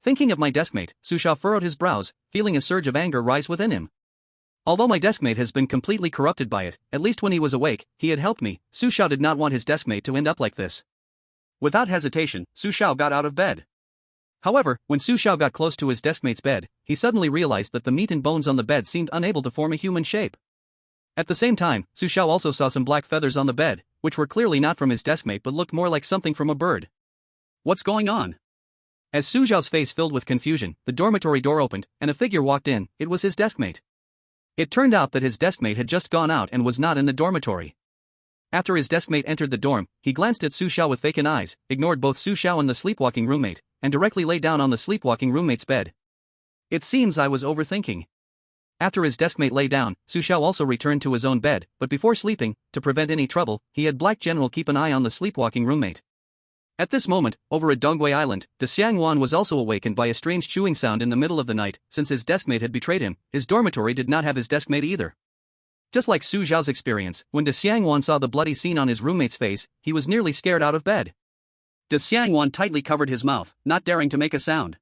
Thinking of my deskmate, Su Xiao furrowed his brows, feeling a surge of anger rise within him. Although my deskmate has been completely corrupted by it, at least when he was awake, he had helped me. Su Xiao did not want his deskmate to end up like this. Without hesitation, Su Xiao got out of bed. However, when Su Xiao got close to his deskmate's bed, he suddenly realized that the meat and bones on the bed seemed unable to form a human shape. At the same time, Su Xiao also saw some black feathers on the bed, which were clearly not from his deskmate but looked more like something from a bird. What's going on? As Su Xiao's face filled with confusion, the dormitory door opened, and a figure walked in. It was his deskmate. It turned out that his deskmate had just gone out and was not in the dormitory. After his deskmate entered the dorm, he glanced at Su Xiao with vacant eyes, ignored both Su Xiao and the sleepwalking roommate, and directly lay down on the sleepwalking roommate's bed. It seems I was overthinking. After his deskmate lay down, Su Xiao also returned to his own bed, but before sleeping, to prevent any trouble, he had Black General keep an eye on the sleepwalking roommate. At this moment, over at Dongwei Island, De Xiangwan was also awakened by a strange chewing sound in the middle of the night. Since his deskmate had betrayed him, his dormitory did not have his deskmate either. Just like Su Xiao's experience, when De Xiangwan saw the bloody scene on his roommate's face, he was nearly scared out of bed. De Xiangwan tightly covered his mouth, not daring to make a sound.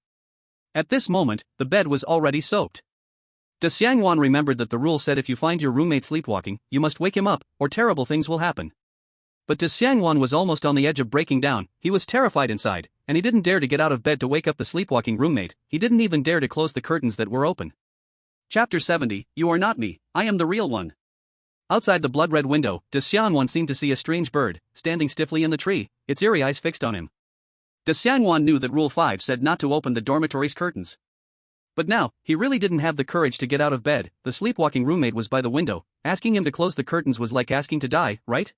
At this moment, the bed was already soaked. De Xiangwan remembered that the rule said if you find your roommate sleepwalking, you must wake him up, or terrible things will happen. But De Xiangwan was almost on the edge of breaking down. He was terrified inside, and he didn't dare to get out of bed to wake up the sleepwalking roommate. He didn't even dare to close the curtains that were open. Chapter 70: You are not me, I am the real one. Outside the blood-red window, De Xiangwan seemed to see a strange bird, standing stiffly in the tree, its eerie eyes fixed on him. De Xiangwan knew that Rule 5 said not to open the dormitory's curtains. But now, he really didn't have the courage to get out of bed. The sleepwalking roommate was by the window. Asking him to close the curtains was like asking to die, right?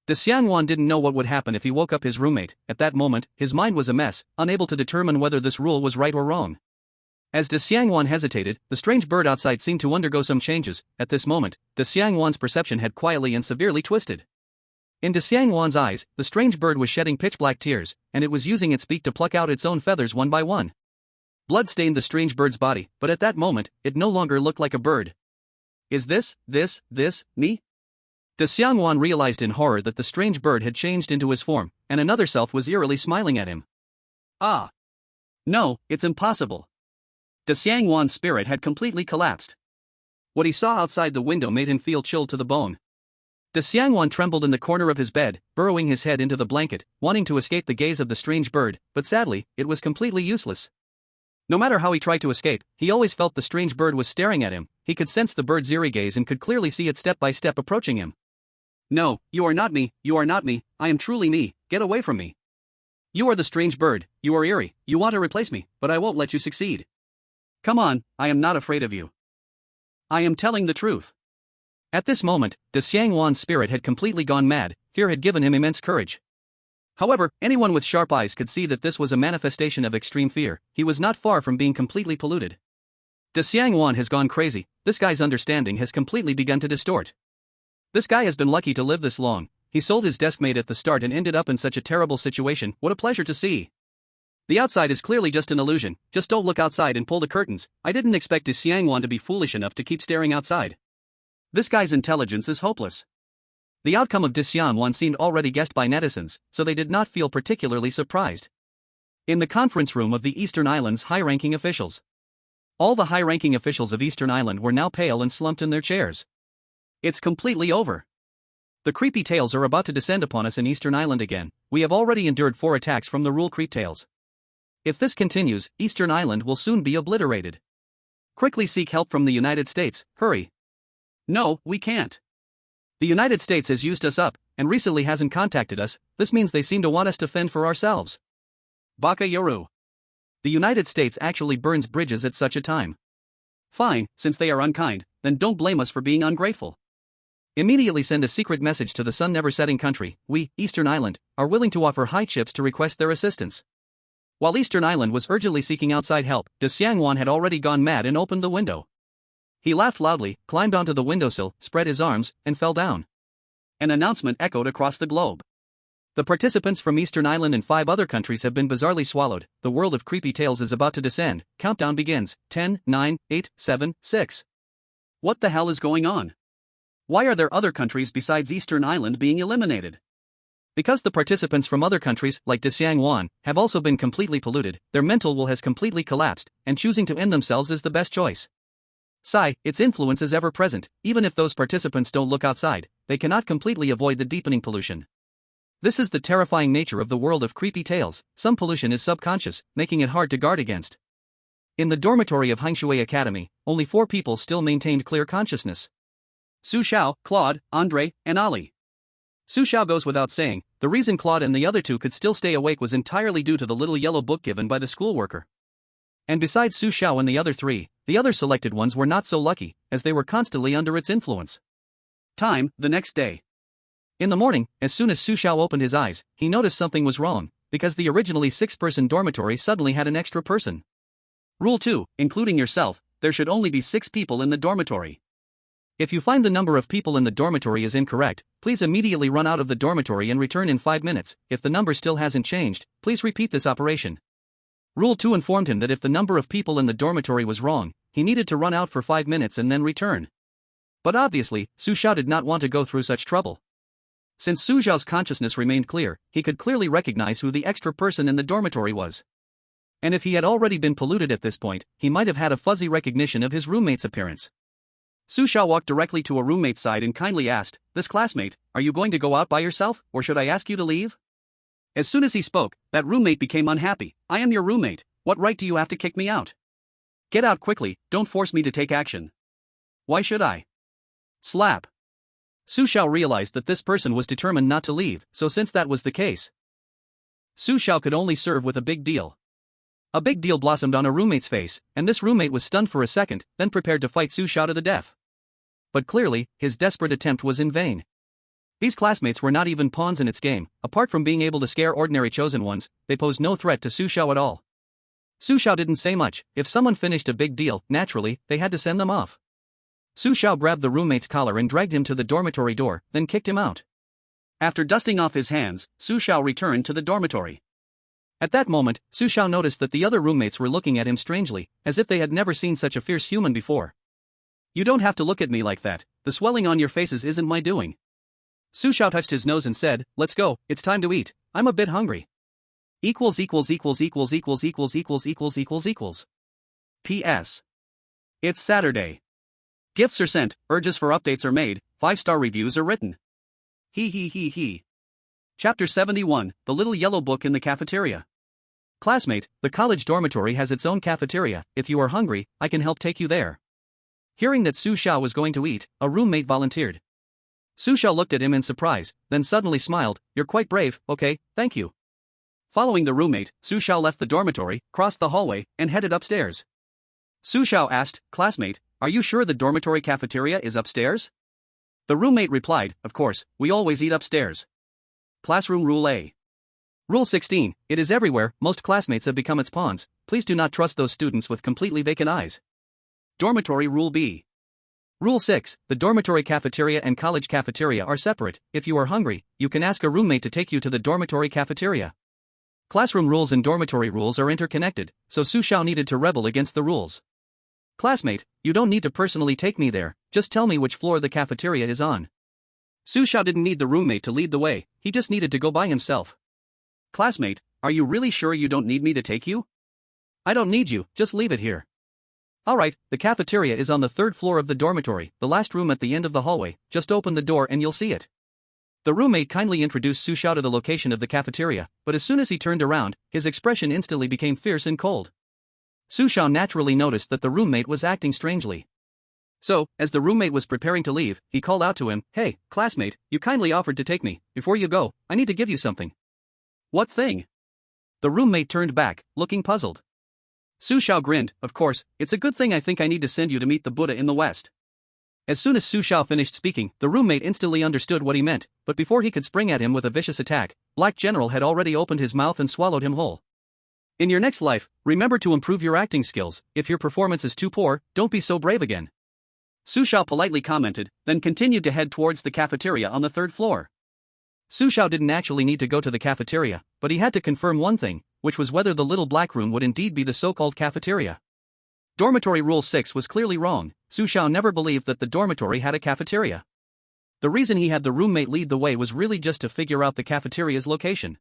De Xiangwan didn't know what would happen if he woke up his roommate. At that moment, his mind was a mess, unable to determine whether this rule was right or wrong. As De Xiangwan hesitated, the strange bird outside seemed to undergo some changes. At this moment, De Xiangwan's perception had quietly and severely twisted. In De Xiangwan's eyes, the strange bird was shedding pitch-black tears, and it was using its beak to pluck out its own feathers one by one. Blood stained the strange bird's body, but at that moment, it no longer looked like a bird. Is this, me? De Xiangwan realized in horror that the strange bird had changed into his form, and another self was eerily smiling at him. Ah! No, it's impossible. De Xiangwan's spirit had completely collapsed. What he saw outside the window made him feel chilled to the bone. De Xiangwan trembled in the corner of his bed, burrowing his head into the blanket, wanting to escape the gaze of the strange bird, but sadly, it was completely useless. No matter how he tried to escape, he always felt the strange bird was staring at him. He could sense the bird's eerie gaze and could clearly see it step by step approaching him. No, you are not me, I am truly me, get away from me. You are the strange bird, you are eerie, you want to replace me, but I won't let you succeed. Come on, I am not afraid of you. I am telling the truth. At this moment, De Xiangwan's spirit had completely gone mad. Fear had given him immense courage. However, anyone with sharp eyes could see that this was a manifestation of extreme fear. He was not far from being completely polluted. De Xiangwan has gone crazy. This guy's understanding has completely begun to distort. This guy has been lucky to live this long. He sold his deskmate at the start and ended up in such a terrible situation. What a pleasure to see. The outside is clearly just an illusion, just don't look outside and pull the curtains. I didn't expect Du Xiangwan to be foolish enough to keep staring outside. This guy's intelligence is hopeless. The outcome of Du Xiangwan seemed already guessed by netizens, so they did not feel particularly surprised. In the conference room of the Eastern Island's high-ranking officials. All the high-ranking officials of Eastern Island were now pale and slumped in their chairs. It's completely over. The creepy tails are about to descend upon us in Eastern Island again. We have already endured 4 attacks from the rule creep tails. If this continues, Eastern Island will soon be obliterated. Quickly seek help from the United States, hurry. No, we can't. The United States has used us up, and recently hasn't contacted us. This means they seem to want us to fend for ourselves. Baka Yoru. The United States actually burns bridges at such a time. Fine, since they are unkind, then don't blame us for being ungrateful. Immediately send a secret message to the sun never setting country. We, Eastern Island, are willing to offer high chips to request their assistance. While Eastern Island was urgently seeking outside help, Du Xiangwan had already gone mad and opened the window. He laughed loudly, climbed onto the windowsill, spread his arms, and fell down. An announcement echoed across the globe. The participants from Eastern Island and 5 other countries have been bizarrely swallowed. The world of creepy tales is about to descend. Countdown begins. 10, 9, 8, 7, 6. What the hell is going on? Why are there other countries besides Eastern Island being eliminated? Because the participants from other countries, like Du Xiangwan, have also been completely polluted, their mental will has completely collapsed, and choosing to end themselves is the best choice. Its influence is ever present. Even if those participants don't look outside, they cannot completely avoid the deepening pollution. This is the terrifying nature of the world of creepy tales. Some pollution is subconscious, making it hard to guard against. In the dormitory of Hangshui Academy, only 4 people still maintained clear consciousness. Su Xiao, Claude, Andre, and Ali. Su Xiao goes without saying. The reason Claude and the other 2 could still stay awake was entirely due to the little yellow book given by the school worker. And besides Su Xiao and the other 3, the other selected ones were not so lucky, as they were constantly under its influence. Time, the next day. In the morning, as soon as Su Xiao opened his eyes, he noticed something was wrong, because the originally 6-person dormitory suddenly had an extra person. Rule 2, including yourself, there should only be 6 people in the dormitory. If you find the number of people in the dormitory is incorrect, please immediately run out of the dormitory and return in 5 minutes. If the number still hasn't changed, please repeat this operation. Rule 2 informed him that if the number of people in the dormitory was wrong, he needed to run out for 5 minutes and then return. But obviously, Su Xiao did not want to go through such trouble. Since Su Xiao's consciousness remained clear, he could clearly recognize who the extra person in the dormitory was. And if he had already been polluted at this point, he might have had a fuzzy recognition of his roommate's appearance. Su Xiao walked directly to a roommate's side and kindly asked, "This classmate, are you going to go out by yourself, or should I ask you to leave?" As soon as he spoke, that roommate became unhappy. "I am your roommate, what right do you have to kick me out? Get out quickly, don't force me to take action." "Why should I?" Slap. Su Xiao realized that this person was determined not to leave, so since that was the case, Su Xiao could only serve with a big deal. A big deal blossomed on a roommate's face, and this roommate was stunned for a second, then prepared to fight Su Xiao to the death. But clearly, his desperate attempt was in vain. These classmates were not even pawns in its game. Apart from being able to scare ordinary chosen ones, they posed no threat to Su Xiao at all. Su Xiao didn't say much. If someone finished a big deal, naturally, they had to send them off. Su Xiao grabbed the roommate's collar and dragged him to the dormitory door, then kicked him out. After dusting off his hands, Su Xiao returned to the dormitory. At that moment, Su Xiao noticed that the other roommates were looking at him strangely, as if they had never seen such a fierce human before. "You don't have to look at me like that, the swelling on your faces isn't my doing." Su Xiao touched his nose and said, "Let's go, it's time to eat, I'm a bit hungry." P.S. It's Saturday. Gifts are sent, urges for updates are made, 5-star reviews are written. He. Chapter 71, The Little Yellow Book in the Cafeteria. Classmate, the college dormitory has its own cafeteria. If you are hungry, I can help take you there. Hearing that Su Xiao was going to eat, a roommate volunteered. Su Xiao looked at him in surprise, then suddenly smiled. "You're quite brave, okay, thank you." Following the roommate, Su Xiao left the dormitory, crossed the hallway, and headed upstairs. Su Xiao asked, "Classmate, are you sure the dormitory cafeteria is upstairs?" The roommate replied, "Of course, we always eat upstairs." Classroom Rule A. Rule 16, it is everywhere, most classmates have become its pawns, please do not trust those students with completely vacant eyes. Dormitory Rule B. Rule 6, the dormitory cafeteria and college cafeteria are separate. If you are hungry, you can ask a roommate to take you to the dormitory cafeteria. Classroom rules and dormitory rules are interconnected, so Su Xiao needed to rebel against the rules. Classmate, you don't need to personally take me there, just tell me which floor the cafeteria is on. Su Xiao didn't need the roommate to lead the way, he just needed to go by himself. Classmate, are you really sure you don't need me to take you? I don't need you, just leave it here. Alright, the cafeteria is on the 3rd floor of the dormitory, the last room at the end of the hallway, just open the door and you'll see it. The roommate kindly introduced Su Xiao to the location of the cafeteria, but as soon as he turned around, his expression instantly became fierce and cold. Su Xiao naturally noticed that the roommate was acting strangely. So, as the roommate was preparing to leave, he called out to him, "Hey, classmate, you kindly offered to take me. Before you go, I need to give you something." "What thing?" The roommate turned back, looking puzzled. Su Xiao grinned, "Of course, it's a good thing I think I need to send you to meet the Buddha in the West." As soon as Su Xiao finished speaking, the roommate instantly understood what he meant, but before he could spring at him with a vicious attack, Black General had already opened his mouth and swallowed him whole. In your next life, remember to improve your acting skills. If your performance is too poor, don't be so brave again. Su Xiao politely commented, then continued to head towards the cafeteria on the 3rd floor. Su Xiao didn't actually need to go to the cafeteria, but he had to confirm one thing, which was whether the little black room would indeed be the so-called cafeteria. Dormitory Rule 6 was clearly wrong. Su Xiao never believed that the dormitory had a cafeteria. The reason he had the roommate lead the way was really just to figure out the cafeteria's location.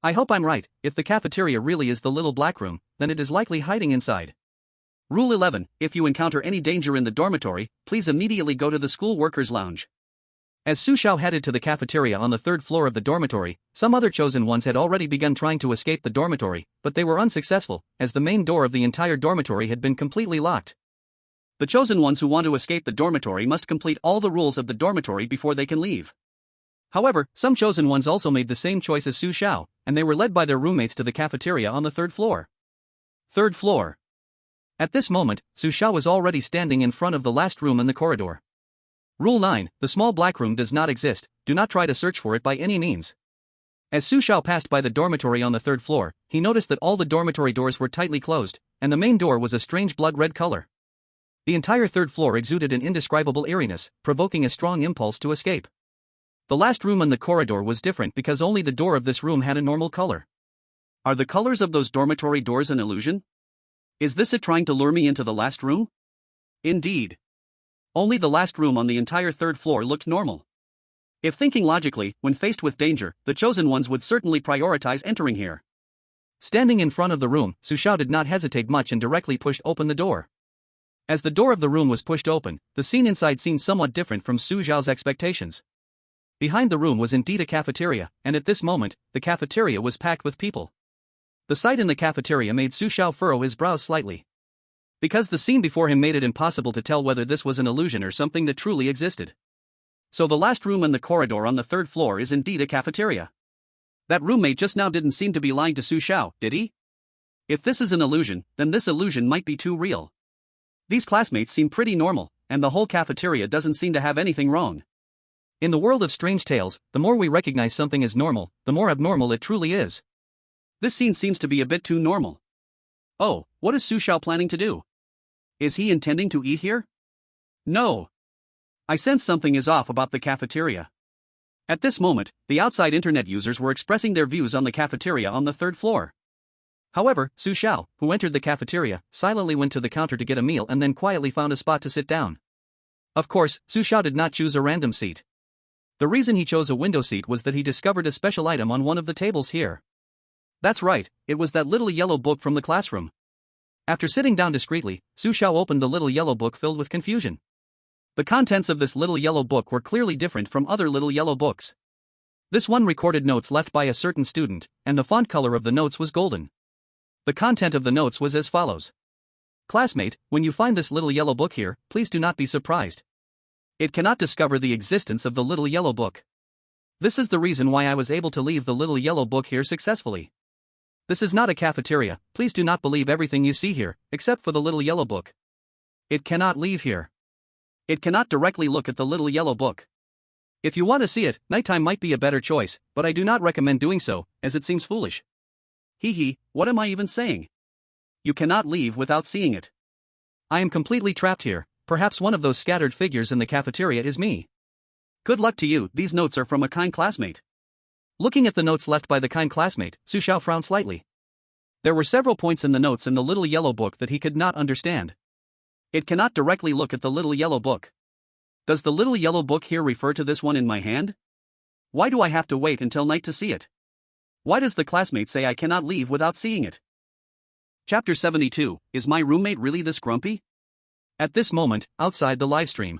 I hope I'm right. If the cafeteria really is the little black room, then it is likely hiding inside. Rule 11, if you encounter any danger in the dormitory, please immediately go to the school workers' lounge. As Su Xiao headed to the cafeteria on the 3rd floor of the dormitory, some other chosen ones had already begun trying to escape the dormitory, but they were unsuccessful, as the main door of the entire dormitory had been completely locked. The chosen ones who want to escape the dormitory must complete all the rules of the dormitory before they can leave. However, some chosen ones also made the same choice as Su Xiao, and they were led by their roommates to the cafeteria on the 3rd floor. 3rd floor. At this moment, Su Xiao was already standing in front of the last room in the corridor. Rule 9, the small black room does not exist, do not try to search for it by any means. As Su Xiao passed by the dormitory on the 3rd floor, he noticed that all the dormitory doors were tightly closed, and the main door was a strange blood-red color. The entire 3rd floor exuded an indescribable eeriness, provoking a strong impulse to escape. The last room in the corridor was different because only the door of this room had a normal color. Are the colors of those dormitory doors an illusion? Is this it trying to lure me into the last room? Indeed. Only the last room on the entire 3rd floor looked normal. If thinking logically, when faced with danger, the chosen ones would certainly prioritize entering here. Standing in front of the room, Su Xiao did not hesitate much and directly pushed open the door. As the door of the room was pushed open, the scene inside seemed somewhat different from Su Xiao's expectations. Behind the room was indeed a cafeteria, and at this moment, the cafeteria was packed with people. The sight in the cafeteria made Su Xiao furrow his brows slightly. Because the scene before him made it impossible to tell whether this was an illusion or something that truly existed. So the last room in the corridor on the 3rd floor is indeed a cafeteria. That roommate just now didn't seem to be lying to Su Xiao, did he? If this is an illusion, then this illusion might be too real. These classmates seem pretty normal, and the whole cafeteria doesn't seem to have anything wrong. In the world of strange tales, the more we recognize something as normal, the more abnormal it truly is. This scene seems to be a bit too normal. Oh, what is Su Xiao planning to do? Is he intending to eat here? No. I sense something is off about the cafeteria. At this moment, the outside internet users were expressing their views on the cafeteria on the 3rd floor. However, Su Xiao, who entered the cafeteria, silently went to the counter to get a meal and then quietly found a spot to sit down. Of course, Su Xiao did not choose a random seat. The reason he chose a window seat was that he discovered a special item on one of the tables here. That's right, it was that little yellow book from the classroom. After sitting down discreetly, Su Xiao opened the little yellow book filled with confusion. The contents of this little yellow book were clearly different from other little yellow books. This one recorded notes left by a certain student, and the font color of the notes was golden. The content of the notes was as follows. Classmate, when you find this little yellow book here, please do not be surprised. It cannot discover the existence of the little yellow book. This is the reason why I was able to leave the little yellow book here successfully. This is not a cafeteria, please do not believe everything you see here, except for the little yellow book. It cannot leave here. It cannot directly look at the little yellow book. If you want to see it, nighttime might be a better choice, but I do not recommend doing so, as it seems foolish. Hee, what am I even saying? You cannot leave without seeing it. I am completely trapped here, perhaps one of those scattered figures in the cafeteria is me. Good luck to you, these notes are from a kind classmate. Looking at the notes left by the kind classmate, Su Xiao frowned slightly. There were several points in the notes in the little yellow book that he could not understand. It cannot directly look at the little yellow book. Does the little yellow book here refer to this one in my hand? Why do I have to wait until night to see it? Why does the classmate say I cannot leave without seeing it? Chapter 72, Is my roommate really this grumpy? At this moment, outside the livestream.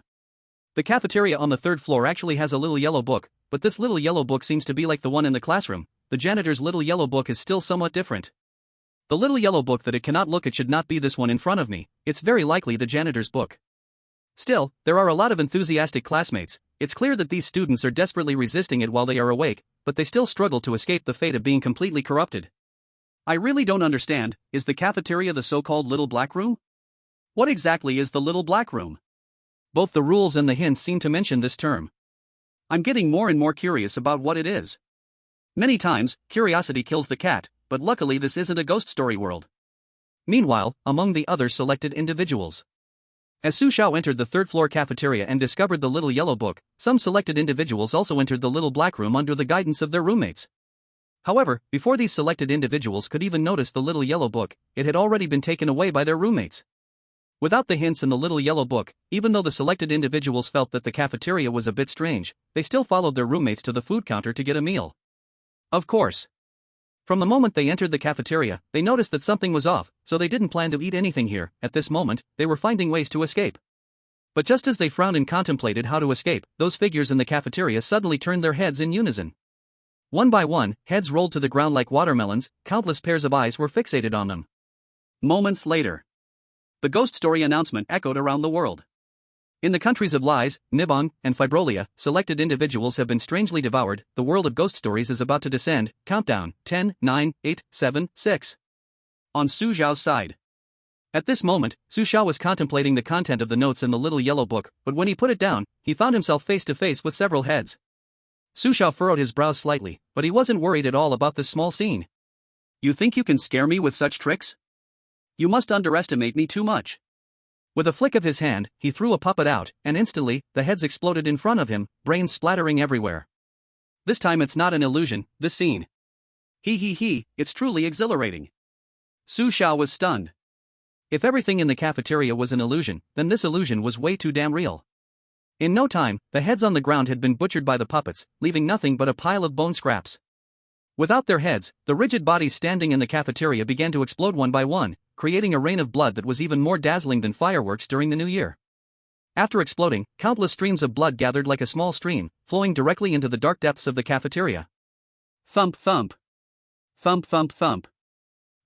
The cafeteria on the third floor actually has a little yellow book, but this little yellow book seems to be like the one in the classroom. The janitor's little yellow book is still somewhat different. The little yellow book that it cannot look at should not be this one in front of me, it's very likely the janitor's book. Still, there are a lot of enthusiastic classmates. It's clear that these students are desperately resisting it while they are awake, but they still struggle to escape the fate of being completely corrupted. I really don't understand, is the cafeteria the so-called little black room? What exactly is the little black room? Both the rules and the hints seem to mention this term. I'm getting more and more curious about what it is. Many times, curiosity kills the cat, but luckily this isn't a ghost story world. Meanwhile, among the other selected individuals. As Su Xiao entered the third-floor cafeteria and discovered the little yellow book, some selected individuals also entered the little black room under the guidance of their roommates. However, before these selected individuals could even notice the little yellow book, it had already been taken away by their roommates. Without the hints in the little yellow book, even though the selected individuals felt that the cafeteria was a bit strange, they still followed their roommates to the food counter to get a meal. Of course. From the moment they entered the cafeteria, they noticed that something was off, so they didn't plan to eat anything here. At this moment, they were finding ways to escape. But just as they frowned and contemplated how to escape, those figures in the cafeteria suddenly turned their heads in unison. One by one, heads rolled to the ground like watermelons, countless pairs of eyes were fixated on them. Moments later, the ghost story announcement echoed around the world. In the countries of Lies, Nibong, and Fibrolia, selected individuals have been strangely devoured. The world of ghost stories is about to descend. Countdown, 10, 9, 8, 7, 6. On Su Xiao's side. At this moment, Su Xiao was contemplating the content of the notes in the little yellow book, but when he put it down, he found himself face to face with several heads. Su Xiao furrowed his brows slightly, but he wasn't worried at all about this small scene. You think you can scare me with such tricks? You must underestimate me too much. With a flick of his hand, he threw a puppet out, and instantly, the heads exploded in front of him, brains splattering everywhere. This time it's not an illusion, this scene. It's truly exhilarating. Su Xiao was stunned. If everything in the cafeteria was an illusion, then this illusion was way too damn real. In no time, the heads on the ground had been butchered by the puppets, leaving nothing but a pile of bone scraps. Without their heads, the rigid bodies standing in the cafeteria began to explode one by one, creating a rain of blood that was even more dazzling than fireworks during the New Year. After exploding, countless streams of blood gathered like a small stream, flowing directly into the dark depths of the cafeteria. Thump thump. Thump thump thump.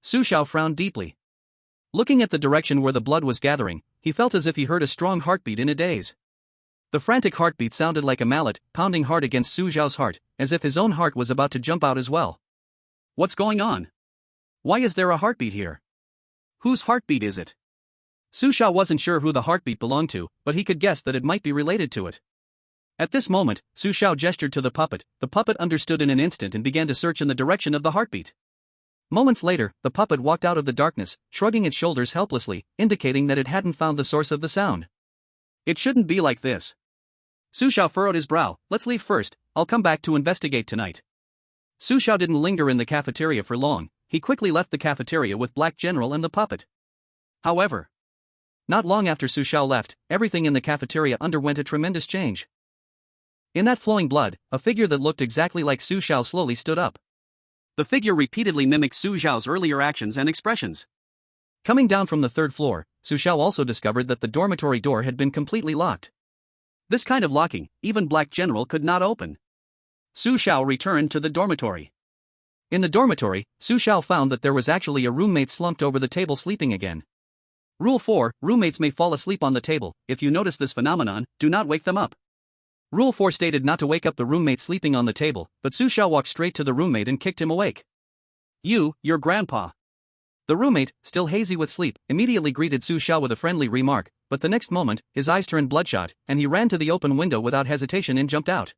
Su Xiao frowned deeply. Looking at the direction where the blood was gathering, he felt as if he heard a strong heartbeat in a daze. The frantic heartbeat sounded like a mallet, pounding hard against Su Xiao's heart, as if his own heart was about to jump out as well. What's going on? Why is there a heartbeat here? Whose heartbeat is it? Su Xiao wasn't sure who the heartbeat belonged to, but he could guess that it might be related to it. At this moment, Su Xiao gestured to the puppet understood in an instant and began to search in the direction of the heartbeat. Moments later, the puppet walked out of the darkness, shrugging its shoulders helplessly, indicating that it hadn't found the source of the sound. It shouldn't be like this. Su Xiao furrowed his brow. Let's leave first, I'll come back to investigate tonight. Su Xiao didn't linger in the cafeteria for long, he quickly left the cafeteria with Black General and the puppet. However, not long after Su Xiao left, everything in the cafeteria underwent a tremendous change. In that flowing blood, a figure that looked exactly like Su Xiao slowly stood up. The figure repeatedly mimicked Su Xiao's earlier actions and expressions. Coming down from the third floor, Su Xiao also discovered that the dormitory door had been completely locked. This kind of locking, even Black General could not open. Su Xiao returned to the dormitory. In the dormitory, Su Xiao found that there was actually a roommate slumped over the table sleeping again. Rule 4, roommates may fall asleep on the table. If you notice this phenomenon, do not wake them up. Rule 4 stated not to wake up the roommate sleeping on the table, but Su Xiao walked straight to the roommate and kicked him awake. Your grandpa. The roommate, still hazy with sleep, immediately greeted Su Xiao with a friendly remark, but the next moment, his eyes turned bloodshot, and he ran to the open window without hesitation and jumped out.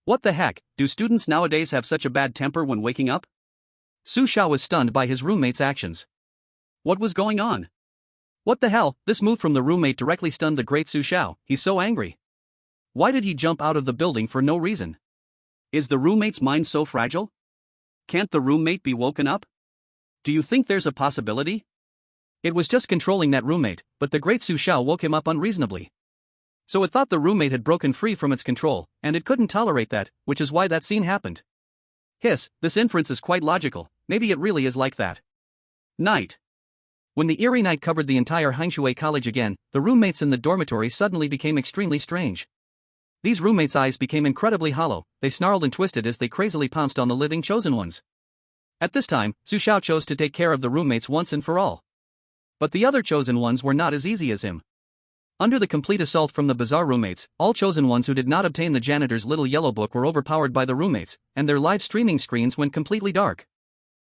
What the heck, do students nowadays have such a bad temper when waking up? Su Xiao was stunned by his roommate's actions. What was going on? What the hell, this move from the roommate directly stunned the great Su Xiao, he's so angry. Why did he jump out of the building for no reason? Is the roommate's mind so fragile? Can't the roommate be woken up? Do you think there's a possibility? It was just controlling that roommate, but the great Su Xiao woke him up unreasonably. So it thought the roommate had broken free from its control, and it couldn't tolerate that, which is why that scene happened. Hiss, this inference is quite logical, maybe it really is like that. Night. When the eerie night covered the entire Hangshui College again, the roommates in the dormitory suddenly became extremely strange. These roommates' eyes became incredibly hollow, they snarled and twisted as they crazily pounced on the living chosen ones. At this time, Su Xiao chose to take care of the roommates once and for all. But the other chosen ones were not as easy as him. Under the complete assault from the bizarre roommates, all chosen ones who did not obtain the janitor's little yellow book were overpowered by the roommates, and their live streaming screens went completely dark.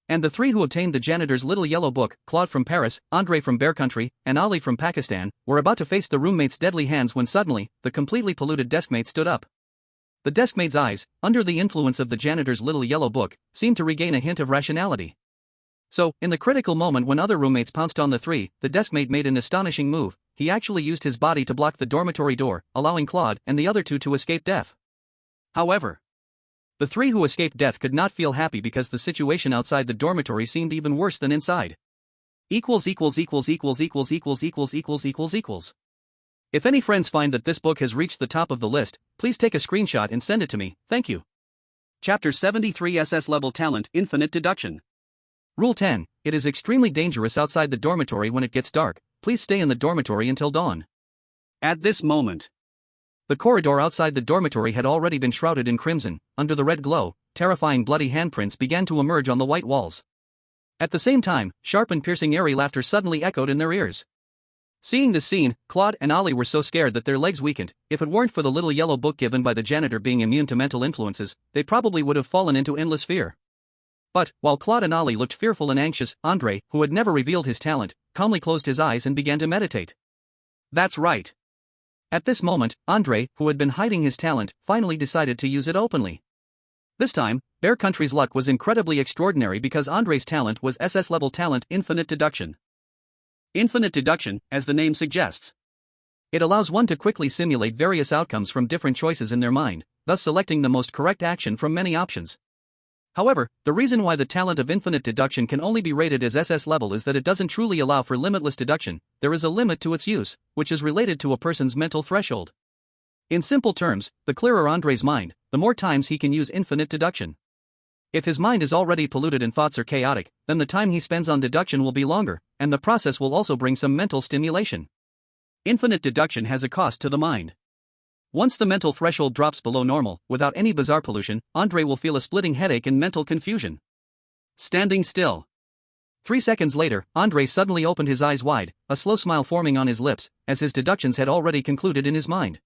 And the three who obtained the janitor's little yellow book, Claude from Paris, Andre from Bear Country, and Ali from Pakistan, were about to face the roommates' deadly hands when suddenly, the completely polluted deskmate stood up. The deskmate's eyes, under the influence of the janitor's little yellow book, seemed to regain a hint of rationality. So, in the critical moment when other roommates pounced on the three, the deskmate made an astonishing move. He actually used his body to block the dormitory door, allowing Claude and the other two to escape death. However, the three who escaped death could not feel happy because the situation outside the dormitory seemed even worse than inside. If any friends find that this book has reached the top of the list, please take a screenshot and send it to me, thank you. Chapter 73 SS Level Talent Infinite Deduction. Rule 10. It is extremely dangerous outside the dormitory when it gets dark. Please stay in the dormitory until dawn. At this moment, the corridor outside the dormitory had already been shrouded in crimson. Under the red glow, terrifying bloody handprints began to emerge on the white walls. At the same time, sharp and piercing eerie laughter suddenly echoed in their ears. Seeing this scene, Claude and Ali were so scared that their legs weakened. If it weren't for the little yellow book given by the janitor being immune to mental influences, they probably would have fallen into endless fear. But, while Claude and Ali looked fearful and anxious, Andre, who had never revealed his talent, calmly closed his eyes and began to meditate. That's right. At this moment, Andre, who had been hiding his talent, finally decided to use it openly. This time, Bear Country's luck was incredibly extraordinary because Andre's talent was SS-level talent Infinite Deduction. Infinite Deduction, as the name suggests. It allows one to quickly simulate various outcomes from different choices in their mind, thus selecting the most correct action from many options. However, the reason why the talent of infinite deduction can only be rated as SS level is that it doesn't truly allow for limitless deduction. There is a limit to its use, which is related to a person's mental threshold. In simple terms, the clearer Andre's mind, the more times he can use infinite deduction. If his mind is already polluted and thoughts are chaotic, then the time he spends on deduction will be longer, and the process will also bring some mental stimulation. Infinite deduction has a cost to the mind. Once the mental threshold drops below normal, without any bizarre pollution, Andre will feel a splitting headache and mental confusion. Standing still. 3 seconds later, Andre suddenly opened his eyes wide, a slow smile forming on his lips, as his deductions had already concluded in his mind.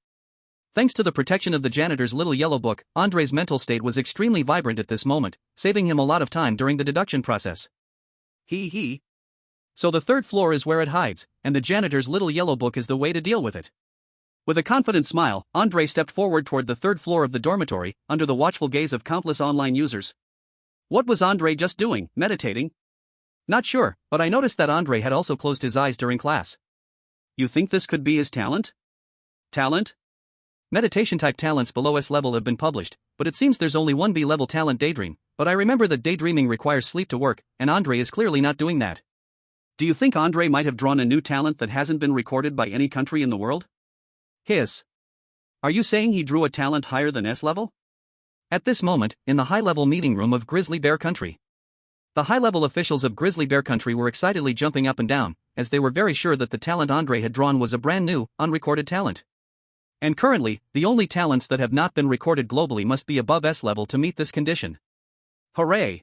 Thanks to the protection of the janitor's little yellow book, Andre's mental state was extremely vibrant at this moment, saving him a lot of time during the deduction process. So the third floor is where it hides, and the janitor's little yellow book is the way to deal with it. With a confident smile, Andre stepped forward toward the third floor of the dormitory, under the watchful gaze of countless online users. What was Andre just doing, meditating? Not sure, but I noticed that Andre had also closed his eyes during class. You think this could be his talent? Talent? Meditation-type talents below S level have been published, but it seems there's only one B-level talent daydream, but I remember that daydreaming requires sleep to work, and Andre is clearly not doing that. Do you think Andre might have drawn a new talent that hasn't been recorded by any country in the world? Hiss. Are you saying he drew a talent higher than S level? At this moment, in the high-level meeting room of Grizzly Bear Country, the high-level officials of Grizzly Bear Country were excitedly jumping up and down, as they were very sure that the talent Andre had drawn was a brand new, unrecorded talent. And currently, the only talents that have not been recorded globally must be above S level to meet this condition. Hooray!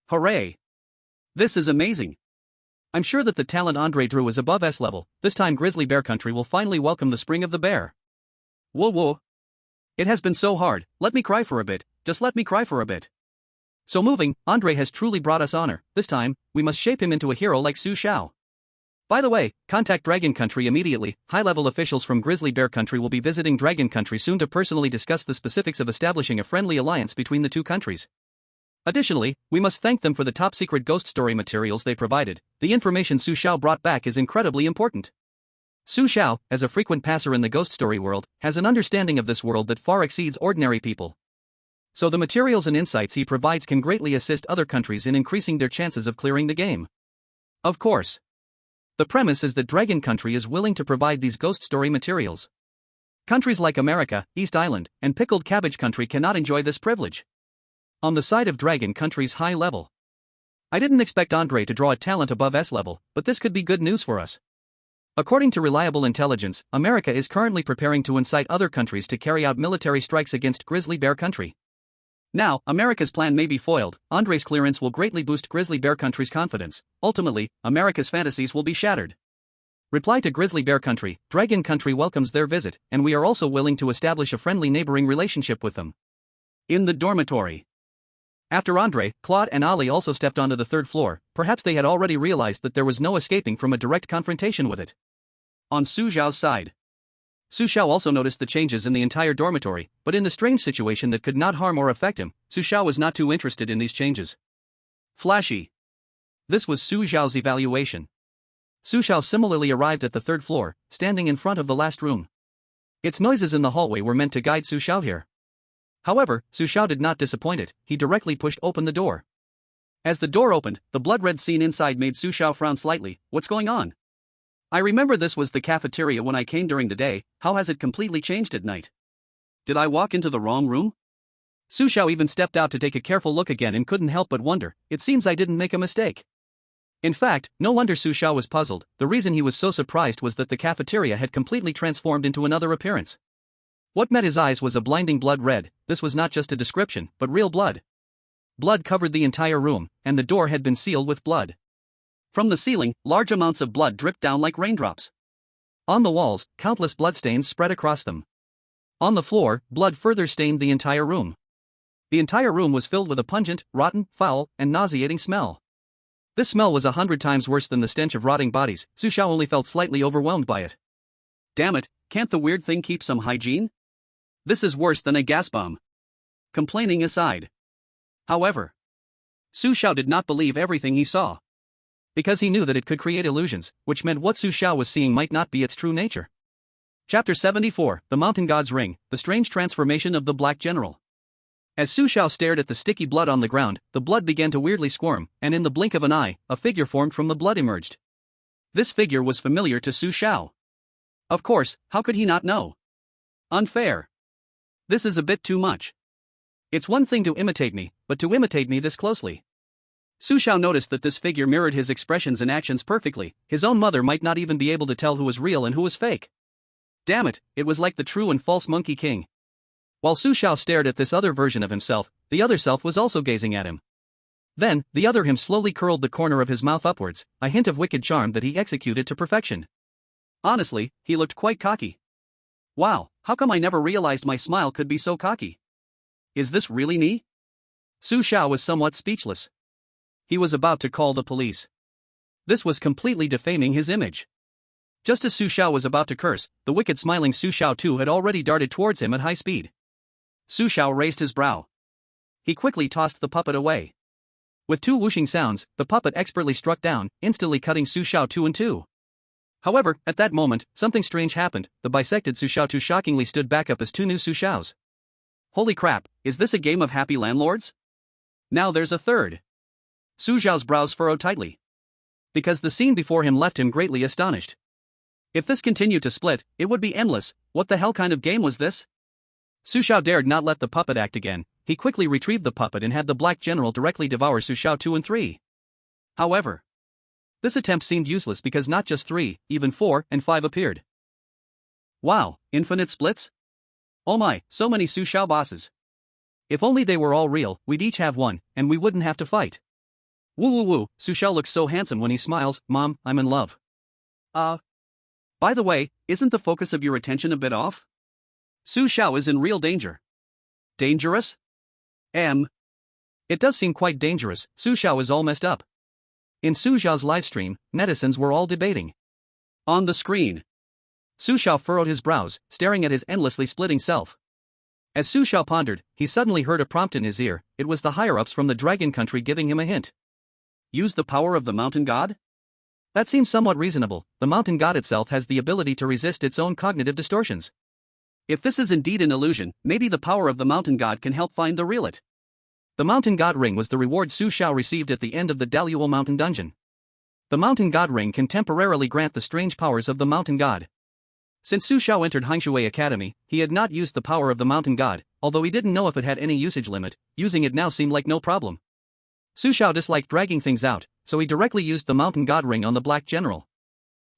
Hooray! This is amazing! I'm sure that the talent Andre drew is above S level. This time Grizzly Bear Country will finally welcome the spring of the bear. Whoa whoa. It has been so hard, let me cry for a bit, just let me cry for a bit. So moving, Andre has truly brought us honor. This time, we must shape him into a hero like Su Xiao. By the way, contact Dragon Country immediately. High-level officials from Grizzly Bear Country will be visiting Dragon Country soon to personally discuss the specifics of establishing a friendly alliance between the two countries. Additionally, we must thank them for the top-secret ghost story materials they provided. The information Su Xiao brought back is incredibly important. Su Xiao, as a frequent passer in the ghost story world, has an understanding of this world that far exceeds ordinary people. So the materials and insights he provides can greatly assist other countries in increasing their chances of clearing the game. Of course. The premise is that Dragon Country is willing to provide these ghost story materials. Countries like America, East Island, and Pickled Cabbage Country cannot enjoy this privilege. On the side of Dragon Country's high level. I didn't expect Andre to draw a talent above S level, but this could be good news for us. According to reliable intelligence, America is currently preparing to incite other countries to carry out military strikes against Grizzly Bear Country. Now, America's plan may be foiled. Andre's clearance will greatly boost Grizzly Bear Country's confidence. Ultimately, America's fantasies will be shattered. Reply to Grizzly Bear Country: Dragon Country welcomes their visit, and we are also willing to establish a friendly neighboring relationship with them. In the dormitory. After Andre, Claude and Ali also stepped onto the third floor, perhaps they had already realized that there was no escaping from a direct confrontation with it. On Su Xiao's side. Su Xiao also noticed the changes in the entire dormitory, but in the strange situation that could not harm or affect him, Su Xiao was not too interested in these changes. Flashy. This was Su Xiao's evaluation. Su Xiao similarly arrived at the third floor, standing in front of the last room. Its noises in the hallway were meant to guide Su Xiao here. However, Su Xiao did not disappoint it. He directly pushed open the door. As the door opened, the blood-red scene inside made Su Xiao frown slightly. What's going on? I remember this was the cafeteria when I came during the day. How has it completely changed at night? Did I walk into the wrong room? Su Xiao even stepped out to take a careful look again and couldn't help but wonder, it seems I didn't make a mistake. In fact, no wonder Su Xiao was puzzled. The reason he was so surprised was that the cafeteria had completely transformed into another appearance. What met his eyes was a blinding blood red. This was not just a description, but real blood. Blood covered the entire room, and the door had been sealed with blood. From the ceiling, large amounts of blood dripped down like raindrops. On the walls, countless bloodstains spread across them. On the floor, blood further stained the entire room. The entire room was filled with a pungent, rotten, foul, and nauseating smell. This smell was 100 times worse than the stench of rotting bodies. Su Xiao only felt slightly overwhelmed by it. Damn it, can't the weird thing keep some hygiene? This is worse than a gas bomb. Complaining aside. However, Su Xiao did not believe everything he saw. Because he knew that it could create illusions, which meant what Su Xiao was seeing might not be its true nature. Chapter 74, The Mountain God's Ring, The Strange Transformation of the Black General. As Su Xiao stared at the sticky blood on the ground, the blood began to weirdly squirm, and in the blink of an eye, a figure formed from the blood emerged. This figure was familiar to Su Xiao. Of course, how could he not know? Unfair. This is a bit too much. It's one thing to imitate me, but to imitate me this closely. Su Xiao noticed that this figure mirrored his expressions and actions perfectly. His own mother might not even be able to tell who was real and who was fake. Damn it, it was like the true and false Monkey King. While Su Xiao stared at this other version of himself, the other self was also gazing at him. Then, the other him slowly curled the corner of his mouth upwards, a hint of wicked charm that he executed to perfection. Honestly, he looked quite cocky. Wow, how come I never realized my smile could be so cocky? Is this really me? Su Xiao was somewhat speechless. He was about to call the police. This was completely defaming his image. Just as Su Xiao was about to curse, the wicked smiling Su Xiao too had already darted towards him at high speed. Su Xiao raised his brow. He quickly tossed the puppet away. With two whooshing sounds, the puppet expertly struck down, instantly cutting Su Xiao two in two. However, at that moment, something strange happened. The bisected Su Xiao two shockingly stood back up as two new Su Xiaos. Holy crap, is this a game of happy landlords? Now there's a third. Su Xiao's brows furrowed tightly. Because the scene before him left him greatly astonished. If this continued to split, it would be endless. What the hell kind of game was this? Su Xiao dared not let the puppet act again. He quickly retrieved the puppet and had the Black General directly devour Su Xiao 2 and 3. However, this attempt seemed useless because not just 3, even 4 and 5 appeared. Wow, infinite splits? Oh my, so many Su Xiao bosses. If only they were all real, we'd each have one, and we wouldn't have to fight. Woo woo woo, Su Xiao looks so handsome when he smiles. Mom, I'm in love. By the way, isn't the focus of your attention a bit off? Su Xiao is in real danger. Dangerous? It does seem quite dangerous. Su Xiao is all messed up. In Su Xiao's livestream, netizens were all debating. On the screen, Su Xiao furrowed his brows, staring at his endlessly splitting self. As Su Xiao pondered, he suddenly heard a prompt in his ear. It was the higher-ups from the Dragon Country giving him a hint. Use the power of the Mountain God? That seems somewhat reasonable. The Mountain God itself has the ability to resist its own cognitive distortions. If this is indeed an illusion, maybe the power of the mountain god can help find the real it. The mountain god ring was the reward Su Xiao received at the end of the Daluo mountain dungeon. The mountain god ring can temporarily grant the strange powers of the mountain god. Since Su Xiao entered Hangshui Academy, he had not used the power of the mountain god, although he didn't know if it had any usage limit. Using it now seemed like no problem. Su Xiao disliked dragging things out, so he directly used the mountain god ring on the Black General.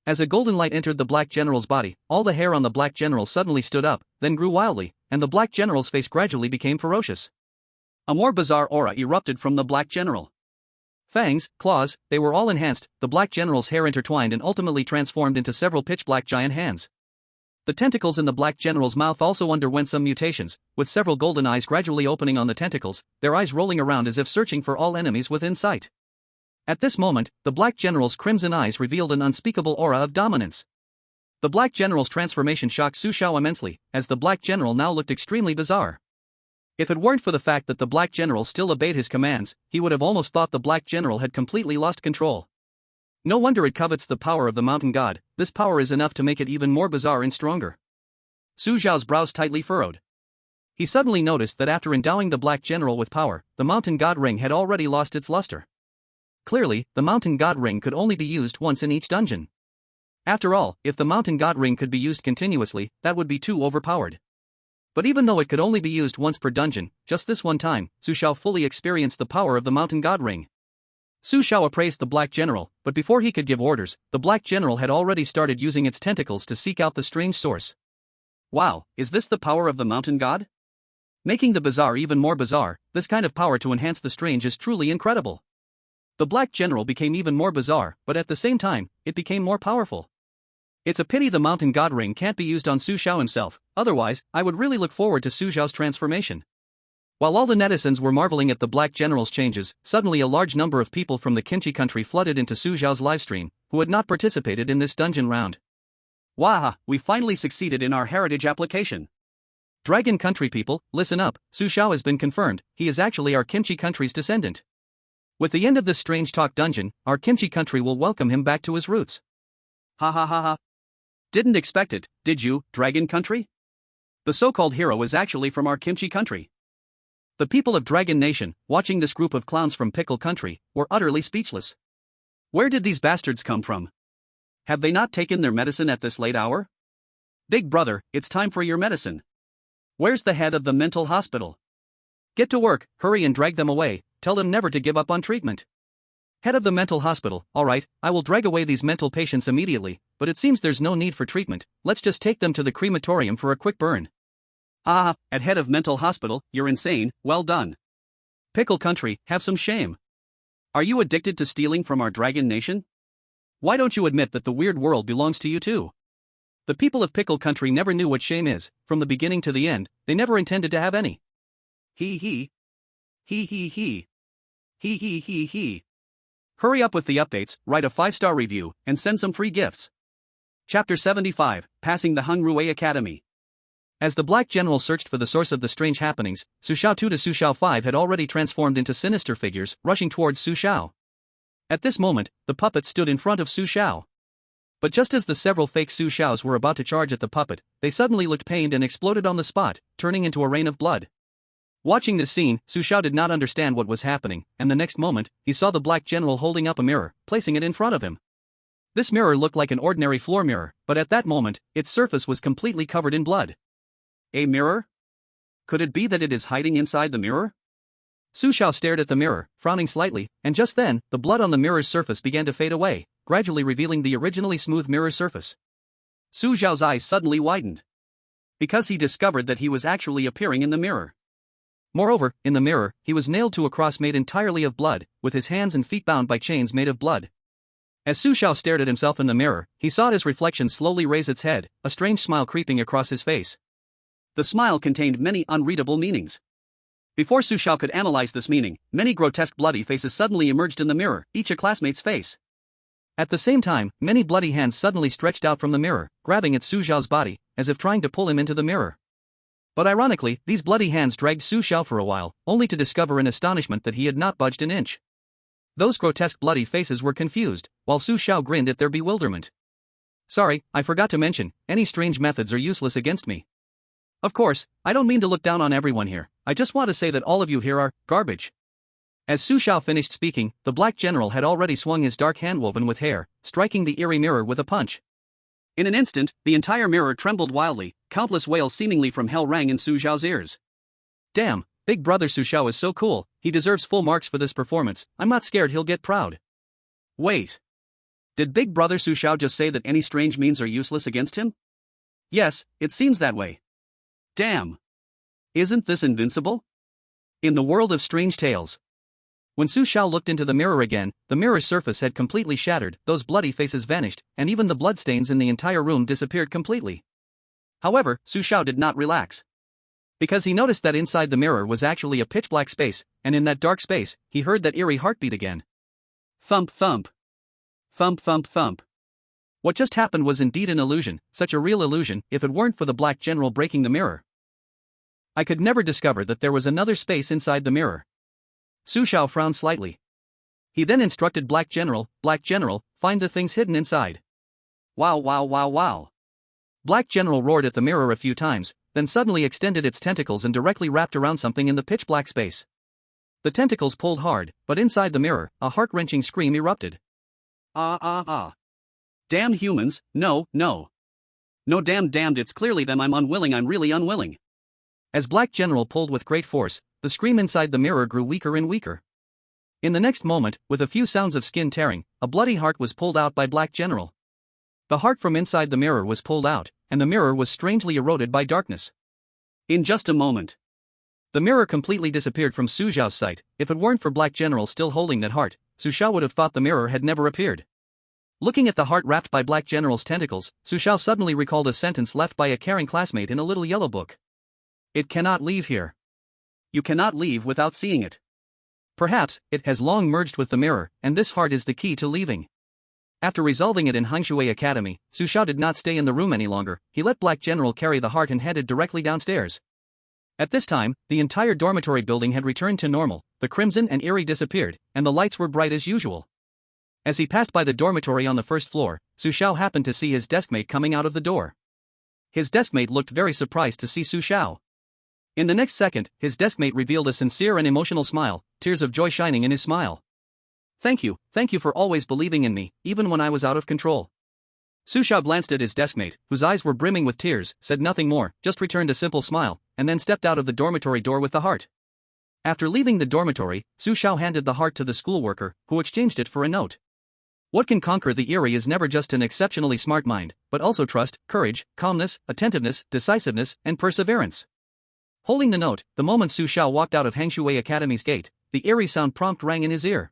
As a golden light entered the Black General's body, all the hair on the Black General suddenly stood up, then grew wildly, and the Black General's face gradually became ferocious. A more bizarre aura erupted from the Black General. Fangs, claws, they were all enhanced. The Black General's hair intertwined and ultimately transformed into several pitch-black giant hands. The tentacles in the Black General's mouth also underwent some mutations, with several golden eyes gradually opening on the tentacles, their eyes rolling around as if searching for all enemies within sight. At this moment, the Black General's crimson eyes revealed an unspeakable aura of dominance. The Black General's transformation shocked Su Xiao immensely, as the Black General now looked extremely bizarre. If it weren't for the fact that the Black General still obeyed his commands, he would have almost thought the Black General had completely lost control. No wonder it covets the power of the mountain god. This power is enough to make it even more bizarre and stronger. Su Xiao's brows tightly furrowed. He suddenly noticed that after endowing the Black General with power, the mountain god ring had already lost its luster. Clearly, the mountain god ring could only be used once in each dungeon. After all, if the mountain god ring could be used continuously, that would be too overpowered. But even though it could only be used once per dungeon, just this one time, Su Xiao fully experienced the power of the mountain god ring. Su Xiao appraised the Black General, but before he could give orders, the Black General had already started using its tentacles to seek out the strange source. Wow, is this the power of the mountain god? Making the bizarre even more bizarre, this kind of power to enhance the strange is truly incredible. The Black General became even more bizarre, but at the same time, it became more powerful. It's a pity the mountain god ring can't be used on Su Xiao himself, otherwise, I would really look forward to Su Xiao's transformation. While all the netizens were marveling at the Black General's changes, suddenly a large number of people from the Kimchi country flooded into Su Xiao's livestream, who had not participated in this dungeon round. Waha, we finally succeeded in our heritage application. Dragon country people, listen up, Su Xiao has been confirmed, he is actually our Kimchi country's descendant. With the end of this strange talk dungeon, our Kimchi country will welcome him back to his roots. Ha ha ha ha. Didn't expect it, did you, Dragon country? The so-called hero is actually from our Kimchi country. The people of Dragon Nation, watching this group of clowns from Pickle Country, were utterly speechless. Where did these bastards come from? Have they not taken their medicine at this late hour? Big brother, it's time for your medicine. Where's the head of the mental hospital? Get to work, hurry and drag them away, tell them never to give up on treatment. Head of the mental hospital, alright, I will drag away these mental patients immediately, but it seems there's no need for treatment, let's just take them to the crematorium for a quick burn. Ah, at head of mental hospital, you're insane, well done. Pickle Country, have some shame. Are you addicted to stealing from our Dragon Nation? Why don't you admit that the weird world belongs to you too? The people of Pickle Country never knew what shame is, from the beginning to the end, they never intended to have any. Hee hee. Hee hee hee. Hee hee hee hee. Hurry up with the updates, write a 5-star review, and send some free gifts. Chapter 75, Passing the Hangshui Academy. As the Black General searched for the source of the strange happenings, Su Xiao 2 to Su Xiao 5 had already transformed into sinister figures, rushing towards Su Xiao. At this moment, the puppet stood in front of Su Xiao. But just as the several fake Su Xiaos were about to charge at the puppet, they suddenly looked pained and exploded on the spot, turning into a rain of blood. Watching this scene, Su Xiao did not understand what was happening, and the next moment, he saw the Black General holding up a mirror, placing it in front of him. This mirror looked like an ordinary floor mirror, but at that moment, its surface was completely covered in blood. A mirror? Could it be that it is hiding inside the mirror? Su Xiao stared at the mirror, frowning slightly, and just then, the blood on the mirror's surface began to fade away, gradually revealing the originally smooth mirror surface. Su Xiao's eyes suddenly widened. Because he discovered that he was actually appearing in the mirror. Moreover, in the mirror, he was nailed to a cross made entirely of blood, with his hands and feet bound by chains made of blood. As Su Xiao stared at himself in the mirror, he saw his reflection slowly raise its head, a strange smile creeping across his face. The smile contained many unreadable meanings. Before Su Xiao could analyze this meaning, many grotesque bloody faces suddenly emerged in the mirror, each a classmate's face. At the same time, many bloody hands suddenly stretched out from the mirror, grabbing at Su Xiao's body, as if trying to pull him into the mirror. But ironically, these bloody hands dragged Su Xiao for a while, only to discover in astonishment that he had not budged an inch. Those grotesque bloody faces were confused, while Su Xiao grinned at their bewilderment. Sorry, I forgot to mention, any strange methods are useless against me. Of course, I don't mean to look down on everyone here, I just want to say that all of you here are garbage. As Su Xiao finished speaking, the black general had already swung his dark hand woven with hair, striking the eerie mirror with a punch. In an instant, the entire mirror trembled wildly, countless wails seemingly from hell rang in Su Xiao's ears. Damn, big brother Su Xiao is so cool, he deserves full marks for this performance, I'm not scared he'll get proud. Wait. Did big brother Su Xiao just say that any strange means are useless against him? Yes, it seems that way. Damn. Isn't this invincible? In the world of strange tales. When Su Xiao looked into the mirror again, the mirror's surface had completely shattered, those bloody faces vanished, and even the bloodstains in the entire room disappeared completely. However, Su Xiao did not relax. Because he noticed that inside the mirror was actually a pitch-black space, and in that dark space, he heard that eerie heartbeat again. Thump thump. Thump thump thump. What just happened was indeed an illusion, such a real illusion, if it weren't for the black general breaking the mirror. I could never discover that there was another space inside the mirror. Su Xiao frowned slightly. He then instructed Black General, find the things hidden inside. Wow wow wow wow. Black General roared at the mirror a few times, then suddenly extended its tentacles and directly wrapped around something in the pitch-black space. The tentacles pulled hard, but inside the mirror, a heart-wrenching scream erupted. Ah ah ah. Damn humans, no, no. No damned it's clearly them I'm really unwilling. As Black General pulled with great force, the scream inside the mirror grew weaker and weaker. In the next moment, with a few sounds of skin tearing, a bloody heart was pulled out by Black General. The heart from inside the mirror was pulled out, and the mirror was strangely eroded by darkness. In just a moment, the mirror completely disappeared from Su Xiao's sight. If it weren't for Black General still holding that heart, Su Xiao would have thought the mirror had never appeared. Looking at the heart wrapped by Black General's tentacles, Su Xiao suddenly recalled a sentence left by a caring classmate in a little yellow book. It cannot leave here. You cannot leave without seeing it. Perhaps, it has long merged with the mirror, and this heart is the key to leaving. After resolving it in Hangshui Academy, Su Xiao did not stay in the room any longer. He let Black General carry the heart and headed directly downstairs. At this time, the entire dormitory building had returned to normal, the crimson and eerie disappeared, and the lights were bright as usual. As he passed by the dormitory on the first floor, Su Xiao happened to see his deskmate coming out of the door. His deskmate looked very surprised to see Su Xiao. In the next second, his deskmate revealed a sincere and emotional smile, tears of joy shining in his smile. Thank you for always believing in me, even when I was out of control. Su Xiao glanced at his deskmate, whose eyes were brimming with tears, said nothing more, just returned a simple smile, and then stepped out of the dormitory door with the heart. After leaving the dormitory, Su Xiao handed the heart to the schoolworker, who exchanged it for a note. What can conquer the eerie is never just an exceptionally smart mind, but also trust, courage, calmness, attentiveness, decisiveness, and perseverance. Holding the note, the moment Su Xiao walked out of Hangshui Academy's gate, the eerie sound prompt rang in his ear.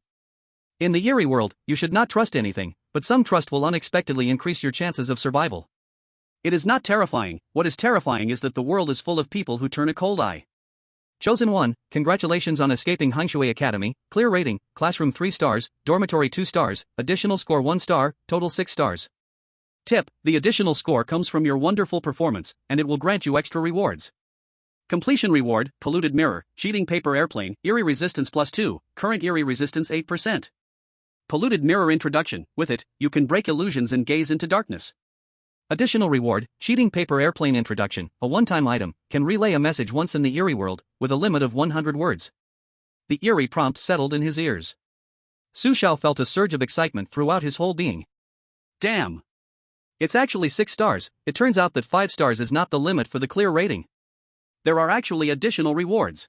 In the eerie world, you should not trust anything, but some trust will unexpectedly increase your chances of survival. It is not terrifying. What is terrifying is that the world is full of people who turn a cold eye. Chosen 1, congratulations on escaping Hangshui Academy, clear rating, classroom 3 stars, dormitory 2 stars, additional score 1 star, total 6 stars. Tip, the additional score comes from your wonderful performance, and it will grant you extra rewards. Completion reward, polluted mirror, cheating paper airplane, eerie resistance +2, current eerie resistance 8%. Polluted mirror introduction, with it, you can break illusions and gaze into darkness. Additional reward, cheating paper airplane introduction, a one-time item, can relay a message once in the eerie world, with a limit of 100 words. The eerie prompt settled in his ears. Su Xiao felt a surge of excitement throughout his whole being. Damn! It's actually 6 stars, it turns out that 5 stars is not the limit for the clear rating. There are actually additional rewards.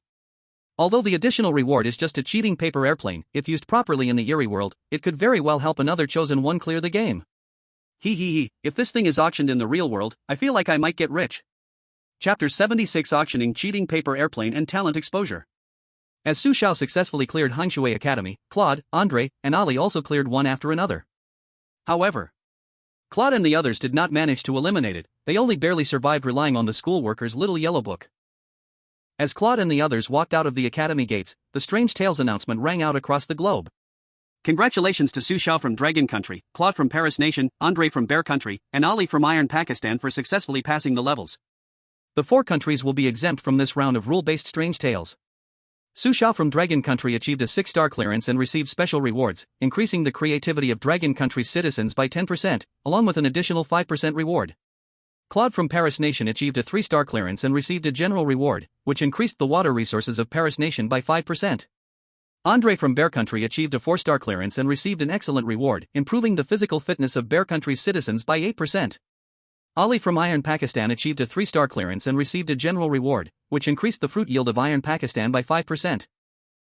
Although the additional reward is just a cheating paper airplane, if used properly in the eerie world, it could very well help another chosen one clear the game. If this thing is auctioned in the real world, I feel like I might get rich. Chapter 76 Auctioning Cheating Paper Airplane and Talent Exposure. As Su Xiao successfully cleared Hangshui Academy, Claude, Andre, and Ali also cleared one after another. However, Claude and the others did not manage to eliminate it, they only barely survived relying on the schoolworker's little yellow book. As Claude and the others walked out of the academy gates, the Strange Tales announcement rang out across the globe. Congratulations to Su Xiao from Dragon Country, Claude from Paris Nation, Andre from Bear Country, and Ali from Iron Pakistan for successfully passing the levels. The 4 countries will be exempt from this round of rule-based Strange Tales. Su Xiao from Dragon Country achieved a 6-star clearance and received special rewards, increasing the creativity of Dragon Country's citizens by 10%, along with an additional 5% reward. Claude from Paris Nation achieved a 3-star clearance and received a general reward, which increased the water resources of Paris Nation by 5%. Andre from Bear Country achieved a 4-star clearance and received an excellent reward, improving the physical fitness of Bear Country's citizens by 8%. Ali from Iron Pakistan achieved a 3-star clearance and received a general reward, which increased the fruit yield of Iron Pakistan by 5%.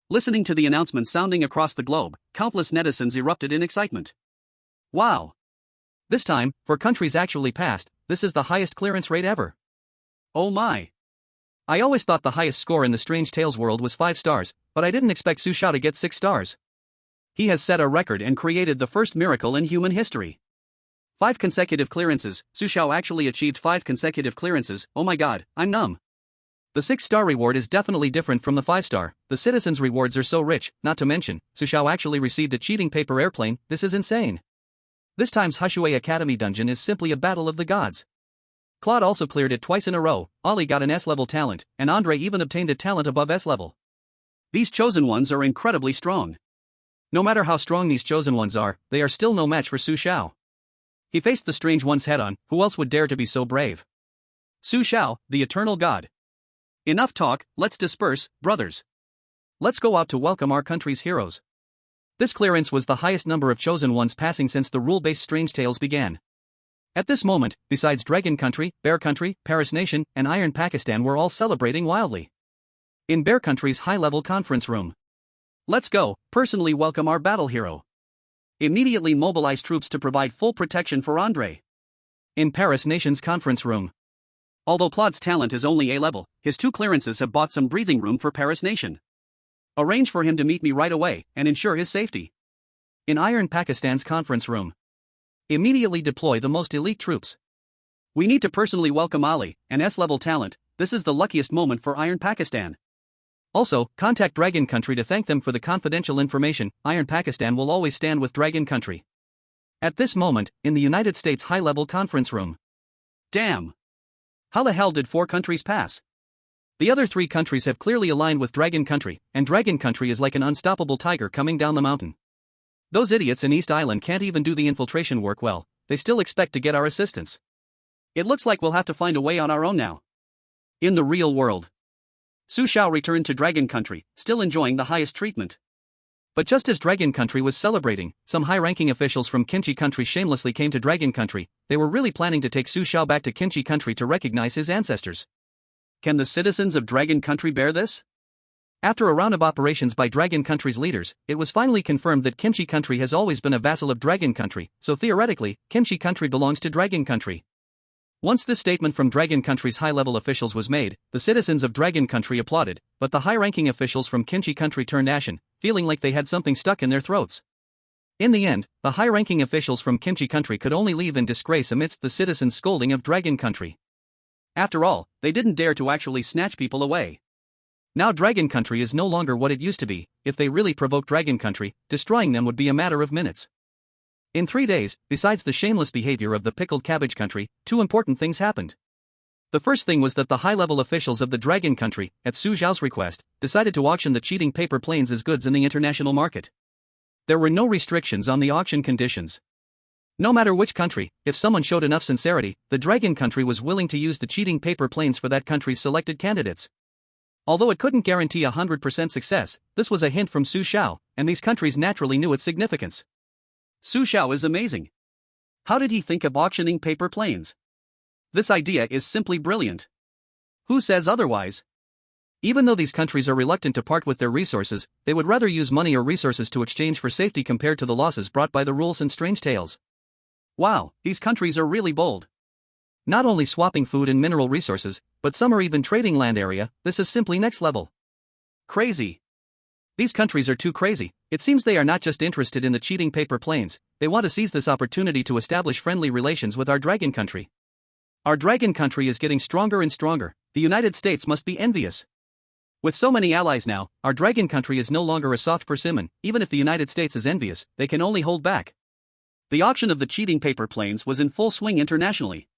Listening to the announcement sounding across the globe, countless netizens erupted in excitement. Wow! This time, for countries actually passed, this is the highest clearance rate ever. Oh my! I always thought the highest score in the Strange Tales world was 5 stars, but I didn't expect Su Xiao to get 6 stars. He has set a record and created the first miracle in human history. 5 consecutive clearances. Su Xiao actually achieved 5 consecutive clearances. Oh my god, I'm numb. The 6-star reward is definitely different from the 5-star. The citizens' rewards are so rich, not to mention, Su Xiao actually received a cheating paper airplane. This is insane. This time's Hushui Academy dungeon is simply a battle of the gods. Claude also cleared it twice in a row, Ali got an S-level talent, and Andre even obtained a talent above S-level. These chosen ones are incredibly strong. No matter how strong these chosen ones are, they are still no match for Su Xiao. He faced the strange ones head-on. Who else would dare to be so brave? Su Xiao, the eternal god. Enough talk, let's disperse, brothers. Let's go out to welcome our country's heroes. This clearance was the highest number of chosen ones passing since the rule-based Strange Tales began. At this moment, besides Dragon Country, Bear Country, Paris Nation, and Iron Pakistan were all celebrating wildly. In Bear Country's high-level conference room. Let's go, personally welcome our battle hero. Immediately mobilize troops to provide full protection for Andre. In Paris Nation's conference room. Although Claude's talent is only A-level, his 2 clearances have bought some breathing room for Paris Nation. Arrange for him to meet me right away, and ensure his safety. In Iron Pakistan's conference room. Immediately deploy the most elite troops. We need to personally welcome Ali, an S-level talent. This is the luckiest moment for Iron Pakistan. Also, contact Dragon Country to thank them for the confidential information. Iron Pakistan will always stand with Dragon Country. At this moment, in the United States high-level conference room. Damn! How the hell did 4 countries pass? The other 3 countries have clearly aligned with Dragon Country, and Dragon Country is like an unstoppable tiger coming down the mountain. Those idiots in East Island can't even do the infiltration work well, they still expect to get our assistance. It looks like we'll have to find a way on our own now. In the real world. Su Xiao returned to Dragon Country, still enjoying the highest treatment. But just as Dragon Country was celebrating, some high-ranking officials from Kimchi Country shamelessly came to Dragon Country. They were really planning to take Su Xiao back to Kimchi Country to recognize his ancestors. Can the citizens of Dragon Country bear this? After a round of operations by Dragon Country's leaders, it was finally confirmed that Kimchi Country has always been a vassal of Dragon Country, so theoretically, Kimchi Country belongs to Dragon Country. Once this statement from Dragon Country's high-level officials was made, the citizens of Dragon Country applauded, but the high-ranking officials from Kimchi Country turned ashen, feeling like they had something stuck in their throats. In the end, the high-ranking officials from Kimchi Country could only leave in disgrace amidst the citizens' scolding of Dragon Country. After all, they didn't dare to actually snatch people away. Now Dragon Country is no longer what it used to be. If they really provoked Dragon Country, destroying them would be a matter of minutes. In 3 days, besides the shameless behavior of the Pickled Cabbage Country, 2 important things happened. The first thing was that the high-level officials of the Dragon Country, at Su Xiao's request, decided to auction the cheating paper planes as goods in the international market. There were no restrictions on the auction conditions. No matter which country, if someone showed enough sincerity, the Dragon Country was willing to use the cheating paper planes for that country's selected candidates. Although it couldn't guarantee 100% success, this was a hint from Su Xiao, and these countries naturally knew its significance. Su Xiao is amazing. How did he think of auctioning paper planes? This idea is simply brilliant. Who says otherwise? Even though these countries are reluctant to part with their resources, they would rather use money or resources to exchange for safety compared to the losses brought by the rules and Strange Tales. Wow, these countries are really bold. Not only swapping food and mineral resources, but some are even trading land area. This is simply next level. Crazy. These countries are too crazy. It seems they are not just interested in the cheating paper planes, they want to seize this opportunity to establish friendly relations with our Dragon Country. Our Dragon Country is getting stronger and stronger. The United States must be envious. With so many allies now, our Dragon Country is no longer a soft persimmon. Even if the United States is envious, they can only hold back. The auction of the cheating paper planes was in full swing internationally.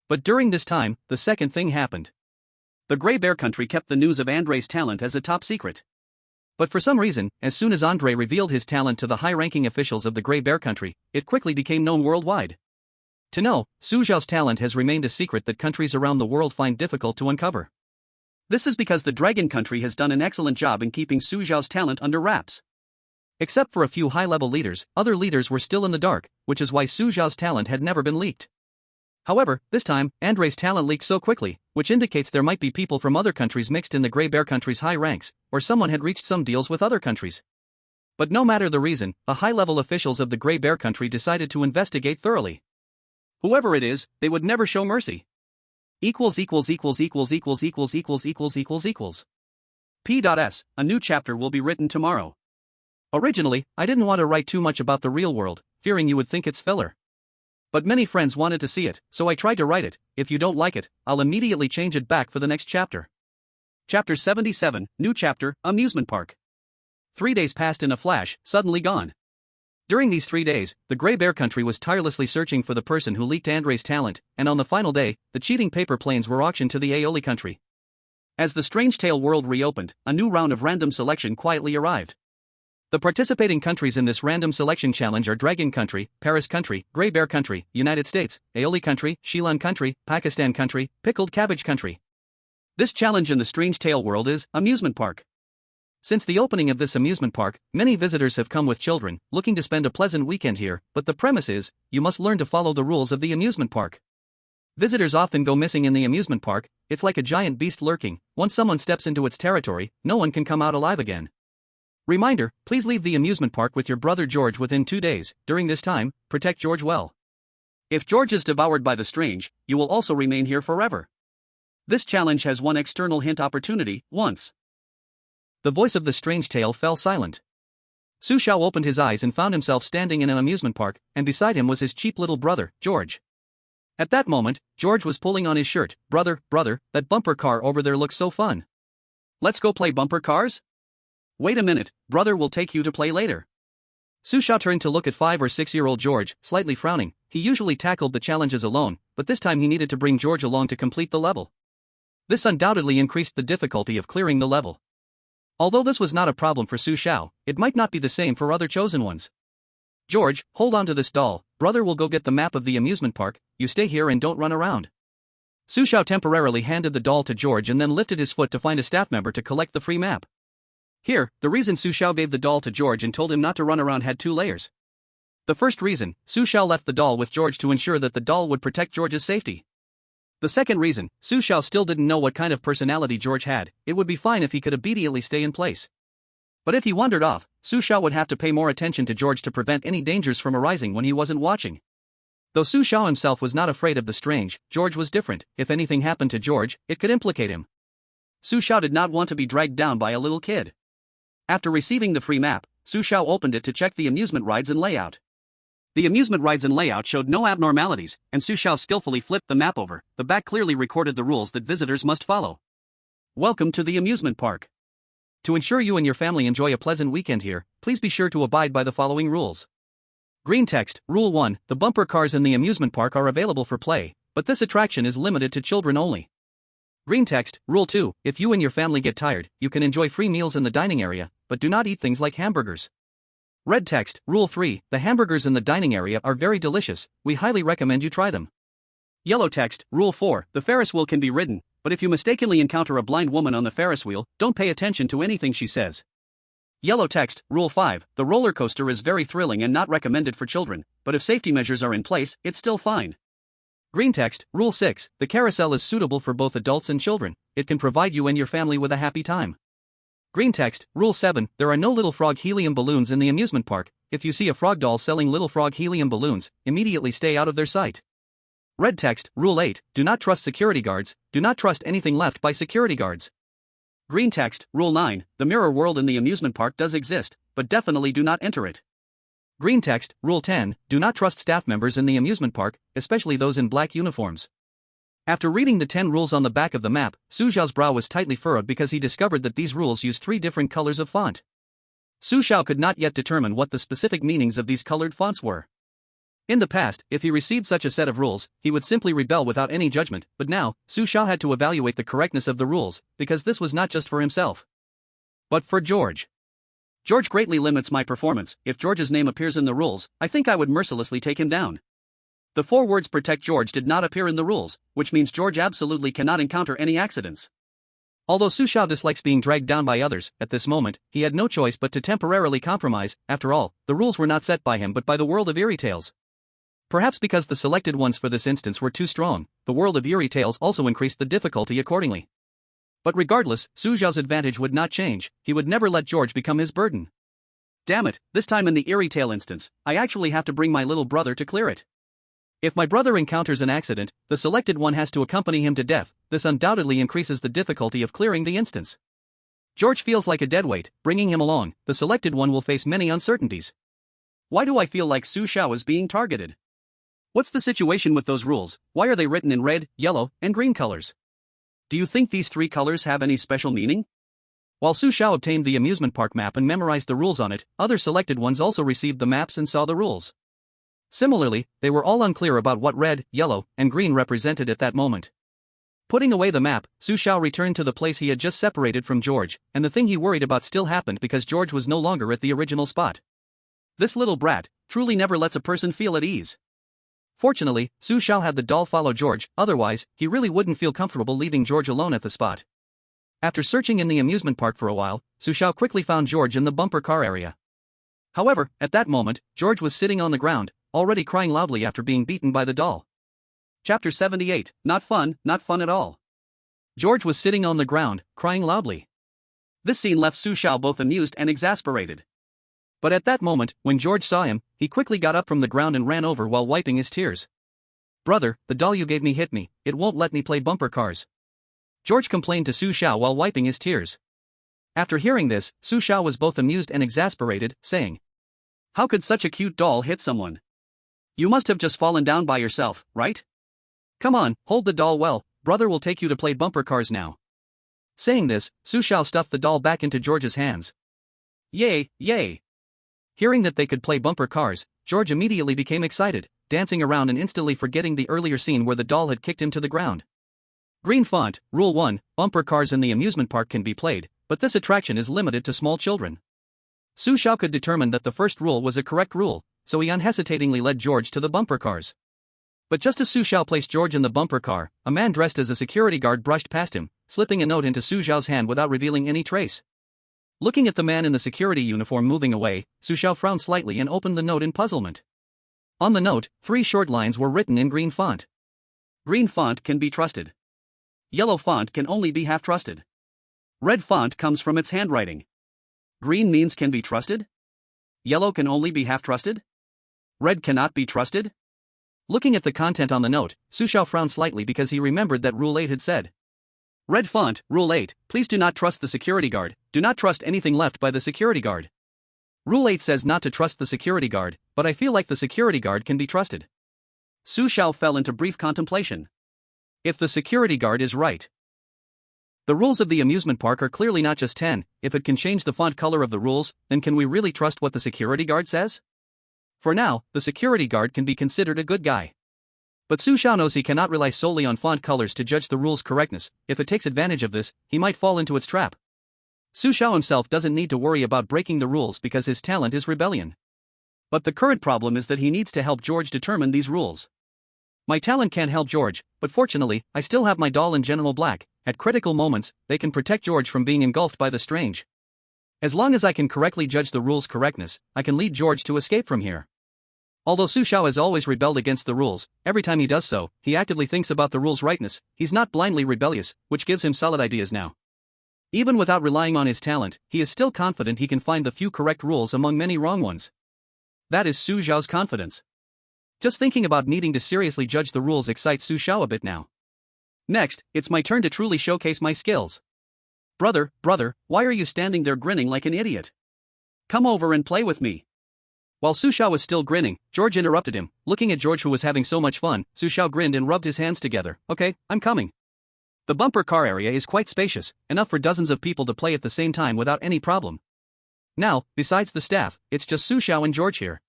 But during this time, the second thing happened. The Grey Bear Country kept the news of Andre's talent as a top secret. But for some reason, as soon as Andre revealed his talent to the high-ranking officials of the Grey Bear Country, it quickly became known worldwide. To know, Su Xiao's talent has remained a secret that countries around the world find difficult to uncover. This is because the Dragon Country has done an excellent job in keeping Su Xiao's talent under wraps. Except for a few high-level leaders, other leaders were still in the dark, which is why Su Xiao's talent had never been leaked. However, this time, Andrei's talent leaked so quickly, which indicates there might be people from other countries mixed in the Grey Bear Country's high ranks, or someone had reached some deals with other countries. But no matter the reason, the high-level officials of the Grey Bear Country decided to investigate thoroughly. Whoever it is, they would never show mercy. P.S. A new chapter will be written tomorrow. Originally, I didn't want to write too much about the real world, fearing you would think it's filler. But many friends wanted to see it, so I tried to write it. If you don't like it, I'll immediately change it back for the next chapter. Chapter 77, New Chapter, Amusement Park. 3 days passed in a flash, suddenly gone. During these 3 days, the Grey Bear Country was tirelessly searching for the person who leaked Andrei's talent, and on the final day, the cheating paper planes were auctioned to the Aeoli Country. As the Strange Tale world reopened, a new round of random selection quietly arrived. The participating countries in this random selection challenge are Dragon Country, Paris Country, Grey Bear Country, United States, Aeoli Country, Shilan Country, Pakistan Country, Pickled Cabbage Country. This challenge in the Strange Tale world is Amusement Park. Since the opening of this amusement park, many visitors have come with children, looking to spend a pleasant weekend here, but the premise is, you must learn to follow the rules of the amusement park. Visitors often go missing in the amusement park. It's like a giant beast lurking. Once someone steps into its territory, no one can come out alive again. Reminder, please leave the amusement park with your brother George within 2 days. During this time, protect George well. If George is devoured by the strange, you will also remain here forever. This challenge has one external hint opportunity, once. The voice of the strange tale fell silent. Su Xiao opened his eyes and found himself standing in an amusement park, and beside him was his cheap little brother, George. At that moment, George was pulling on his shirt. Brother, that bumper car over there looks so fun. Let's go play bumper cars? Wait a minute, brother will take you to play later. Su Xiao turned to look at 5 or 6-year-old George, slightly frowning. He usually tackled the challenges alone, but this time he needed to bring George along to complete the level. This undoubtedly increased the difficulty of clearing the level. Although this was not a problem for Su Xiao, it might not be the same for other chosen ones. George, hold on to this doll. Brother will go get the map of the amusement park. You stay here and don't run around. Su Xiao temporarily handed the doll to George and then lifted his foot to find a staff member to collect the free map. Here, the reason Su Xiao gave the doll to George and told him not to run around had 2 layers. The first reason, Su Xiao left the doll with George to ensure that the doll would protect George's safety. The second reason, Su Xiao still didn't know what kind of personality George had. It would be fine if he could obediently stay in place. But if he wandered off, Su Xiao would have to pay more attention to George to prevent any dangers from arising when he wasn't watching. Though Su Xiao himself was not afraid of the strange, George was different. If anything happened to George, it could implicate him. Su Xiao did not want to be dragged down by a little kid. After receiving the free map, Su Xiao opened it to check the amusement rides and layout. The amusement rides and layout showed no abnormalities, and Su Xiao skillfully flipped the map over. The back clearly recorded the rules that visitors must follow. Welcome to the amusement park. To ensure you and your family enjoy a pleasant weekend here, please be sure to abide by the following rules. Green text, Rule 1, the bumper cars in the amusement park are available for play, but this attraction is limited to children only. Green text, Rule 2, if you and your family get tired, you can enjoy free meals in the dining area, but do not eat things like hamburgers. Red text, Rule 3, the hamburgers in the dining area are very delicious, we highly recommend you try them. Yellow text, Rule 4, the Ferris wheel can be ridden, but if you mistakenly encounter a blind woman on the Ferris wheel, don't pay attention to anything she says. Yellow text, Rule 5, the roller coaster is very thrilling and not recommended for children, but if safety measures are in place, it's still fine. Green text, Rule 6, the carousel is suitable for both adults and children, it can provide you and your family with a happy time. Green text, Rule 7, there are no little frog helium balloons in the amusement park. If you see a frog doll selling little frog helium balloons, immediately stay out of their sight. Red text, Rule 8, do not trust security guards, do not trust anything left by security guards. Green text, Rule 9, the mirror world in the amusement park does exist, but definitely do not enter it. Green text, Rule 10, do not trust staff members in the amusement park, especially those in black uniforms. After reading the 10 rules on the back of the map, Su Xiao's brow was tightly furrowed because he discovered that these rules use 3 different colors of font. Su Xiao could not yet determine what the specific meanings of these colored fonts were. In the past, if he received such a set of rules, he would simply rebel without any judgment, but now, Su Xiao had to evaluate the correctness of the rules, because this was not just for himself, but for George. George greatly limits my performance. If George's name appears in the rules, I think I would mercilessly take him down. The 4 words protect George did not appear in the rules, which means George absolutely cannot encounter any accidents. Although Su Xiao dislikes being dragged down by others, at this moment, he had no choice but to temporarily compromise. After all, the rules were not set by him but by the world of eerie tales. Perhaps because the selected ones for this instance were too strong, the world of eerie tales also increased the difficulty accordingly. But regardless, Su Xiao's advantage would not change. He would never let George become his burden. Damn it, this time in the eerie tale instance, I actually have to bring my little brother to clear it. If my brother encounters an accident, the selected one has to accompany him to death. This undoubtedly increases the difficulty of clearing the instance. George feels like a deadweight. Bringing him along, the selected one will face many uncertainties. Why do I feel like Su Xiao is being targeted? What's the situation with those rules? Why are they written in red, yellow, and green colors? Do you think these 3 colors have any special meaning? While Su Xiao obtained the amusement park map and memorized the rules on it, other selected ones also received the maps and saw the rules. Similarly, they were all unclear about what red, yellow, and green represented at that moment. Putting away the map, Su Xiao returned to the place he had just separated from George, and the thing he worried about still happened because George was no longer at the original spot. This little brat truly never lets a person feel at ease. Fortunately, Su Xiao had the doll follow George, otherwise, he really wouldn't feel comfortable leaving George alone at the spot. After searching in the amusement park for a while, Su Xiao quickly found George in the bumper car area. However, at that moment, George was sitting on the ground, already crying loudly after being beaten by the doll. Chapter 78, not fun at all. George was sitting on the ground, crying loudly. This scene left Su Xiao both amused and exasperated. But at that moment, when George saw him, he quickly got up from the ground and ran over while wiping his tears. "Brother, the doll you gave me hit me, it won't let me play bumper cars," George complained to Su Xiao while wiping his tears. After hearing this, Su Xiao was both amused and exasperated, saying, "How could such a cute doll hit someone? You must have just fallen down by yourself, right? Come on, hold the doll well, brother will take you to play bumper cars now." Saying this, Su Xiao stuffed the doll back into George's hands. Yay, yay! Hearing that they could play bumper cars, George immediately became excited, dancing around and instantly forgetting the earlier scene where the doll had kicked him to the ground. Green font, Rule 1, bumper cars in the amusement park can be played, but this attraction is limited to small children. Su Xiao could determine that the first rule was a correct rule, so he unhesitatingly led George to the bumper cars. But just as Su Xiao placed George in the bumper car, a man dressed as a security guard brushed past him, slipping a note into Su Xiao's hand without revealing any trace. Looking at the man in the security uniform moving away, Su Xiao frowned slightly and opened the note in puzzlement. On the note, 3 short lines were written in green font. Green font can be trusted. Yellow font can only be half trusted. Red font comes from its handwriting. Green means can be trusted? Yellow can only be half trusted? Red cannot be trusted? Looking at the content on the note, Su Xiao frowned slightly because he remembered that Rule 8 had said. Red font, Rule 8, please do not trust the security guard, do not trust anything left by the security guard. Rule 8 says not to trust the security guard, but I feel like the security guard can be trusted. Su Xiao fell into brief contemplation. If the security guard is right. The rules of the amusement park are clearly not just 10, if it can change the font color of the rules, then can we really trust what the security guard says? For now, the security guard can be considered a good guy. But Su Xiao knows he cannot rely solely on font colors to judge the rule's correctness. If it takes advantage of this, he might fall into its trap. Su Xiao himself doesn't need to worry about breaking the rules because his talent is rebellion. But the current problem is that he needs to help George determine these rules. My talent can't help George, but fortunately, I still have my doll in General Black. At critical moments, they can protect George from being engulfed by the strange. As long as I can correctly judge the rule's correctness, I can lead George to escape from here. Although Su Xiao has always rebelled against the rules, every time he does so, he actively thinks about the rule's rightness. He's not blindly rebellious, which gives him solid ideas now. Even without relying on his talent, he is still confident he can find the few correct rules among many wrong ones. That is Su Xiao's confidence. Just thinking about needing to seriously judge the rules excites Su Xiao a bit now. Next, it's my turn to truly showcase my skills. Brother, why are you standing there grinning like an idiot? Come over and play with me. While Su Xiao was still grinning, George interrupted him. Looking at George who was having so much fun, Su Xiao grinned and rubbed his hands together. Okay, I'm coming. The bumper car area is quite spacious, enough for dozens of people to play at the same time without any problem. Now, besides the staff, it's just Su Xiao and George here.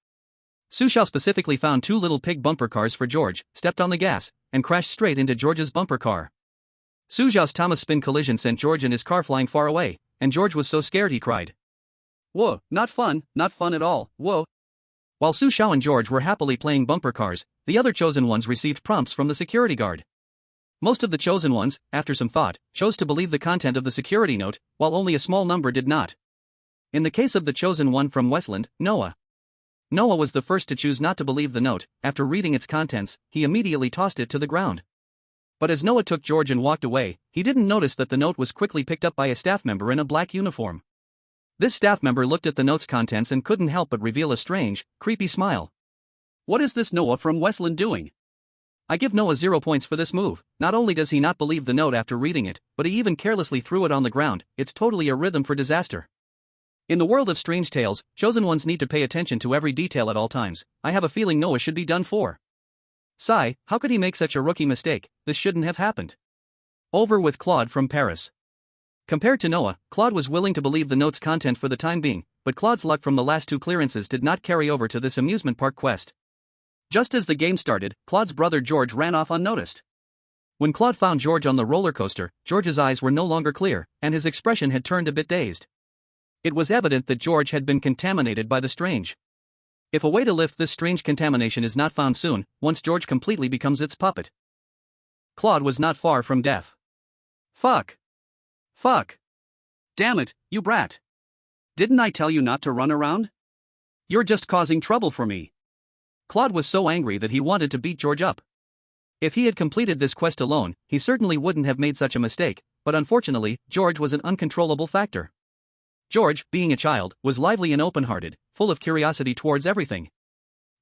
Su Xiao specifically found 2 little pig bumper cars for George, stepped on the gas, and crashed straight into George's bumper car. Su Xiao's Thomas spin collision sent George and his car flying far away, and George was so scared he cried. Whoa, not fun at all, whoa. While Su Xiao and George were happily playing bumper cars, the other chosen ones received prompts from the security guard. Most of the chosen ones, after some thought, chose to believe the content of the security note, while only a small number did not. In the case of the chosen one from Westland, Noah. Noah was the first to choose not to believe the note. After reading its contents, he immediately tossed it to the ground. But as Noah took George and walked away, he didn't notice that the note was quickly picked up by a staff member in a black uniform. This staff member looked at the note's contents and couldn't help but reveal a strange, creepy smile. What is this Noah from Westland doing? I give Noah 0 points for this move. Not only does he not believe the note after reading it, but he even carelessly threw it on the ground. It's totally a rhythm for disaster. In the world of strange tales, chosen ones need to pay attention to every detail at all times. I have a feeling Noah should be done for. Sigh, how could he make such a rookie mistake? This shouldn't have happened. Over with Claude from Paris. Compared to Noah, Claude was willing to believe the note's content for the time being, but Claude's luck from the last 2 clearances did not carry over to this amusement park quest. Just as the game started, Claude's brother George ran off unnoticed. When Claude found George on the roller coaster, George's eyes were no longer clear, and his expression had turned a bit dazed. It was evident that George had been contaminated by the strange. If a way to lift this strange contamination is not found soon, once George completely becomes its puppet. Claude was not far from death. Fuck. Damn it, you brat. Didn't I tell you not to run around? You're just causing trouble for me. Claude was so angry that he wanted to beat George up. If he had completed this quest alone, he certainly wouldn't have made such a mistake, but unfortunately, George was an uncontrollable factor. George, being a child, was lively and open-hearted, full of curiosity towards everything.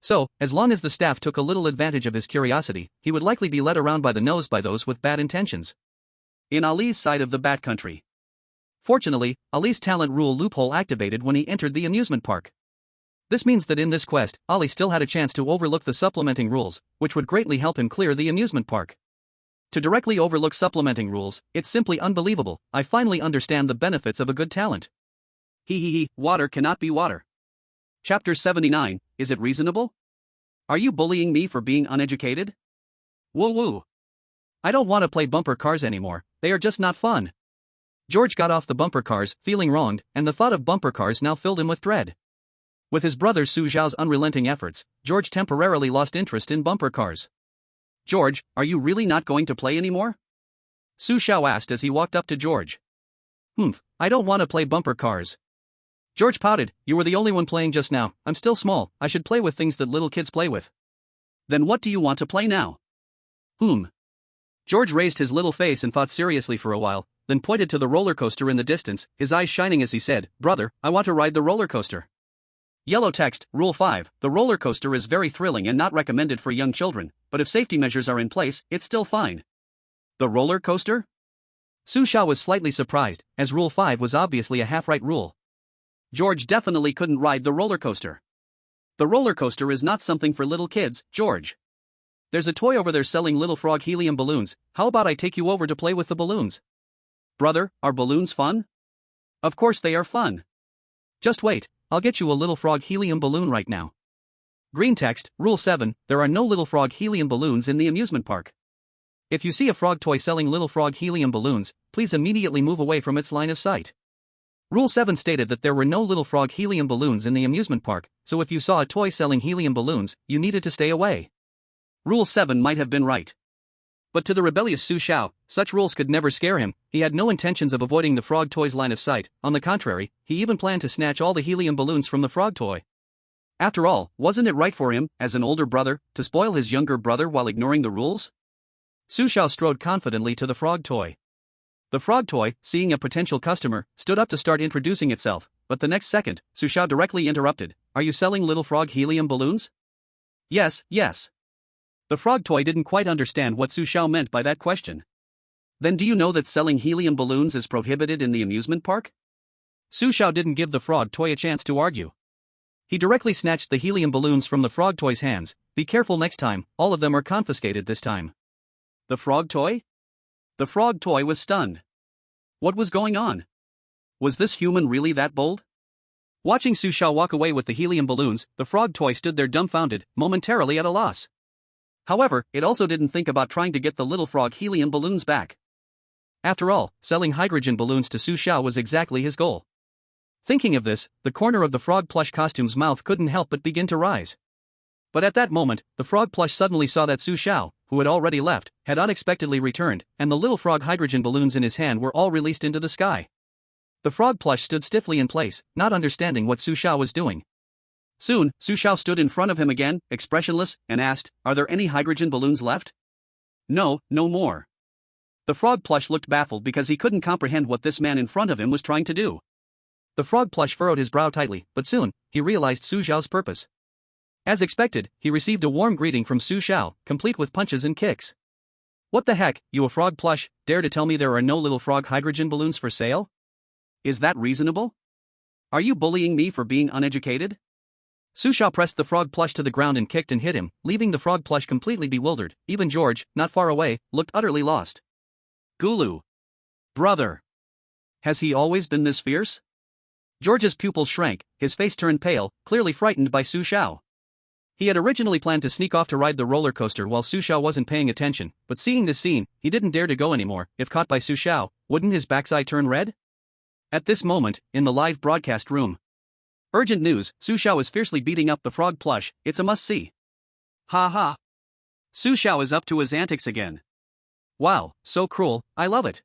So, as long as the staff took a little advantage of his curiosity, he would likely be led around by the nose by those with bad intentions. In Ali's side of the Bat Country. Fortunately, Ali's talent rule loophole activated when he entered the amusement park. This means that in this quest, Ali still had a chance to overlook the supplementing rules, which would greatly help him clear the amusement park. To directly overlook supplementing rules, it's simply unbelievable. I finally understand the benefits of a good talent. Water cannot be water. Chapter 79, is it reasonable? Are you bullying me for being uneducated? Woo. I don't want to play bumper cars anymore, they are just not fun. George got off the bumper cars, feeling wronged, and the thought of bumper cars now filled him with dread. With his brother Su Xiao's unrelenting efforts, George temporarily lost interest in bumper cars. George, are you really not going to play anymore? Su Xiao asked as he walked up to George. I don't want to play bumper cars. George pouted, you were the only one playing just now, I'm still small, I should play with things that little kids play with. Then what do you want to play now? George raised his little face and thought seriously for a while, then pointed to the roller coaster in the distance, his eyes shining as he said, Brother, I want to ride the roller coaster. Yellow text, Rule 5, the roller coaster is very thrilling and not recommended for young children, but if safety measures are in place, it's still fine. The roller coaster? Su Xiao was slightly surprised, as Rule 5 was obviously a half-right rule. George definitely couldn't ride the roller coaster. The roller coaster is not something for little kids, George. There's a toy over there selling little frog helium balloons, how about I take you over to play with the balloons? Brother, are balloons fun? Of course they are fun. Just wait, I'll get you a little frog helium balloon right now. Green text, Rule 7, there are no little frog helium balloons in the amusement park. If you see a frog toy selling little frog helium balloons, please immediately move away from its line of sight. Rule 7 stated that there were no little frog helium balloons in the amusement park, so if you saw a toy selling helium balloons, you needed to stay away. Rule 7 might have been right. But to the rebellious Su Xiao, such rules could never scare him. He had no intentions of avoiding the frog toy's line of sight, on the contrary, he even planned to snatch all the helium balloons from the frog toy. After all, wasn't it right for him, as an older brother, to spoil his younger brother while ignoring the rules? Su Xiao strode confidently to the frog toy. The frog toy, seeing a potential customer, stood up to start introducing itself, but the next second, Su Xiao directly interrupted, Are you selling little frog helium balloons? Yes. The frog toy didn't quite understand what Su Xiao meant by that question. Then do you know that selling helium balloons is prohibited in the amusement park? Su Xiao didn't give the frog toy a chance to argue. He directly snatched the helium balloons from the frog toy's hands. Be careful next time, all of them are confiscated this time. The frog toy? The frog toy was stunned. What was going on? Was this human really that bold? Watching Su Xiao walk away with the helium balloons, the frog toy stood there dumbfounded, momentarily at a loss. However, it also didn't think about trying to get the little frog helium balloons back. After all, selling hydrogen balloons to Su Xiao was exactly his goal. Thinking of this, the corner of the frog plush costume's mouth couldn't help but begin to rise. But at that moment, the frog plush suddenly saw that Su Xiao, who had already left, had unexpectedly returned, and the little frog hydrogen balloons in his hand were all released into the sky. The frog plush stood stiffly in place, not understanding what Su Xiao was doing. Soon, Su Xiao stood in front of him again, expressionless, and asked, "Are there any hydrogen balloons left?" "No, no more." The frog plush looked baffled because he couldn't comprehend what this man in front of him was trying to do. The frog plush furrowed his brow tightly, but soon, he realized Su Xiao's purpose. As expected, he received a warm greeting from Su Xiao, complete with punches and kicks. "What the heck, you a frog plush, dare to tell me there are no little frog hydrogen balloons for sale? Is that reasonable? Are you bullying me for being uneducated?" Su Xiao pressed the frog plush to the ground and kicked and hit him, leaving the frog plush completely bewildered. Even George, not far away, looked utterly lost. "Gulu. Brother. Has he always been this fierce?" George's pupils shrank, his face turned pale, clearly frightened by Su Xiao. He had originally planned to sneak off to ride the roller coaster while Su Xiao wasn't paying attention, but seeing this scene, he didn't dare to go anymore. If caught by Su Xiao, wouldn't his backside turn red? At this moment, in the live broadcast room. Urgent news, Su Xiao is fiercely beating up the frog plush, it's a must-see. Ha ha. Su Xiao is up to his antics again. Wow, so cruel, I love it.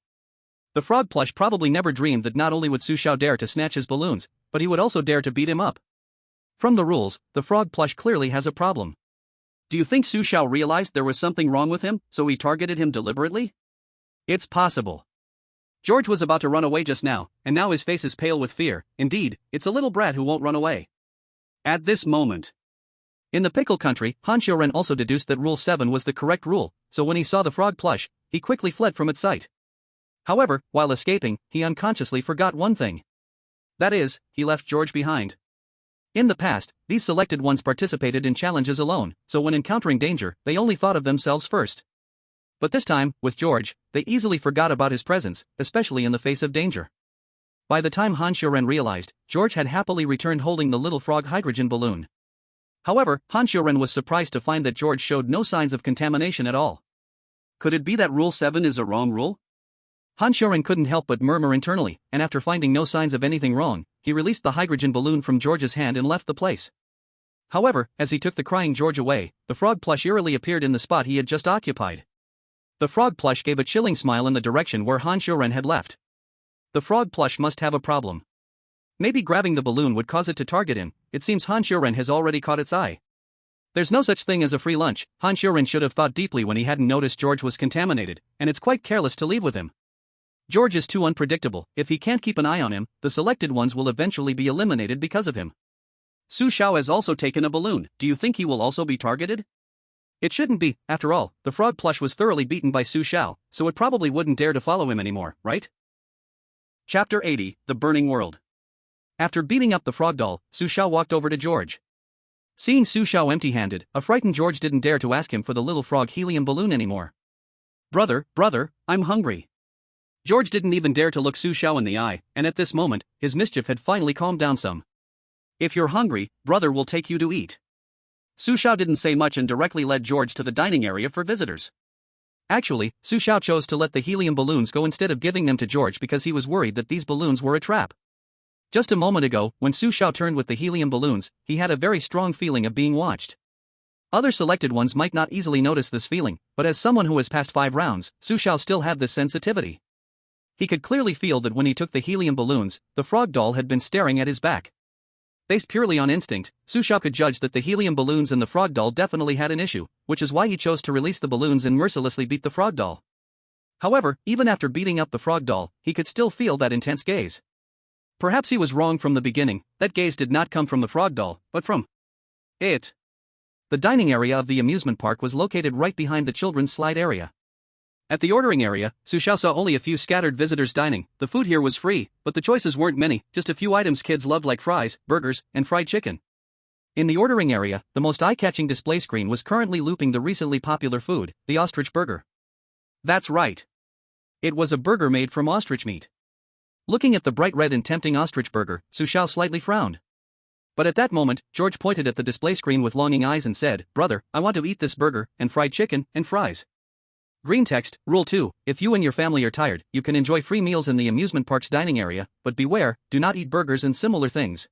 The frog plush probably never dreamed that not only would Su Xiao dare to snatch his balloons, but he would also dare to beat him up. From the rules, the frog plush clearly has a problem. Do you think Su Xiao realized there was something wrong with him, so he targeted him deliberately? It's possible. George was about to run away just now, and now his face is pale with fear. Indeed, it's a little brat who won't run away. At this moment. In the pickle country, Han Xiuren also deduced that Rule 7 was the correct rule, so when he saw the frog plush, he quickly fled from its sight. However, while escaping, he unconsciously forgot one thing. That is, he left George behind. In the past, these selected ones participated in challenges alone, so when encountering danger, they only thought of themselves first. But this time, with George, they easily forgot about his presence, especially in the face of danger. By the time Han Xiuren realized, George had happily returned holding the little frog hydrogen balloon. However, Han Xiuren was surprised to find that George showed no signs of contamination at all. Could it be that Rule 7 is a wrong rule? Han Xiuren couldn't help but murmur internally, and after finding no signs of anything wrong, he released the hydrogen balloon from George's hand and left the place. However, as he took the crying George away, the frog plush eerily appeared in the spot he had just occupied. The frog plush gave a chilling smile in the direction where Han Xiuren had left. The frog plush must have a problem. Maybe grabbing the balloon would cause it to target him. It seems Han Xiuren has already caught its eye. There's no such thing as a free lunch. Han Xiuren should have thought deeply when he hadn't noticed George was contaminated, and it's quite careless to leave with him. George is too unpredictable. If he can't keep an eye on him, the selected ones will eventually be eliminated because of him. Su Xiao has also taken a balloon. Do you think he will also be targeted? It shouldn't be. After all, the frog plush was thoroughly beaten by Su Xiao, so it probably wouldn't dare to follow him anymore, right? Chapter 80, The Burning World. After beating up the frog doll, Su Xiao walked over to George. Seeing Su Xiao empty-handed, a frightened George didn't dare to ask him for the little frog helium balloon anymore. Brother, I'm hungry." George didn't even dare to look Su Xiao in the eye, and at this moment, his mischief had finally calmed down some. "If you're hungry, brother will take you to eat." Su Xiao didn't say much and directly led George to the dining area for visitors. Actually, Su Xiao chose to let the helium balloons go instead of giving them to George because he was worried that these balloons were a trap. Just a moment ago, when Su Xiao turned with the helium balloons, he had a very strong feeling of being watched. Other selected ones might not easily notice this feeling, but as someone who has passed 5 rounds, Su Xiao still had this sensitivity. He could clearly feel that when he took the helium balloons, the frog doll had been staring at his back. Based purely on instinct, Su Xiao could judge that the helium balloons and the frog doll definitely had an issue, which is why he chose to release the balloons and mercilessly beat the frog doll. However, even after beating up the frog doll, he could still feel that intense gaze. Perhaps he was wrong from the beginning. That gaze did not come from the frog doll, but from it. The dining area of the amusement park was located right behind the children's slide area. At the ordering area, Su Xiao saw only a few scattered visitors dining. The food here was free, but the choices weren't many, just a few items kids loved like fries, burgers, and fried chicken. In the ordering area, the most eye-catching display screen was currently looping the recently popular food, the ostrich burger. That's right. It was a burger made from ostrich meat. Looking at the bright red and tempting ostrich burger, Su Xiao slightly frowned. But at that moment, George pointed at the display screen with longing eyes and said, "Brother, I want to eat this burger, and fried chicken, and fries." Green text, Rule 2, if you and your family are tired, you can enjoy free meals in the amusement park's dining area, but beware, do not eat burgers and similar things.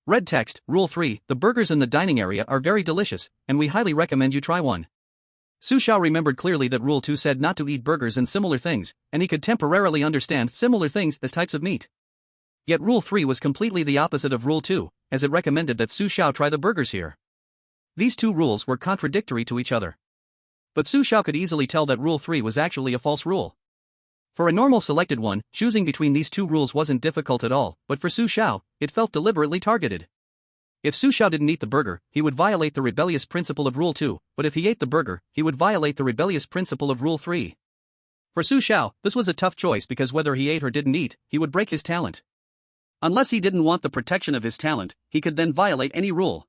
Red text, Rule 3, the burgers in the dining area are very delicious, and we highly recommend you try one. Su Xiao remembered clearly that Rule 2 said not to eat burgers and similar things, and he could temporarily understand similar things as types of meat. Yet Rule 3 was completely the opposite of Rule 2, as it recommended that Su Xiao try the burgers here. These two rules were contradictory to each other. But Su Xiao could easily tell that Rule 3 was actually a false rule. For a normal selected one, choosing between these two rules wasn't difficult at all, but for Su Xiao, it felt deliberately targeted. If Su Xiao didn't eat the burger, he would violate the rebellious principle of Rule 2, but if he ate the burger, he would violate the rebellious principle of Rule 3. For Su Xiao, this was a tough choice because whether he ate or didn't eat, he would break his talent. Unless he didn't want the protection of his talent, he could then violate any rule.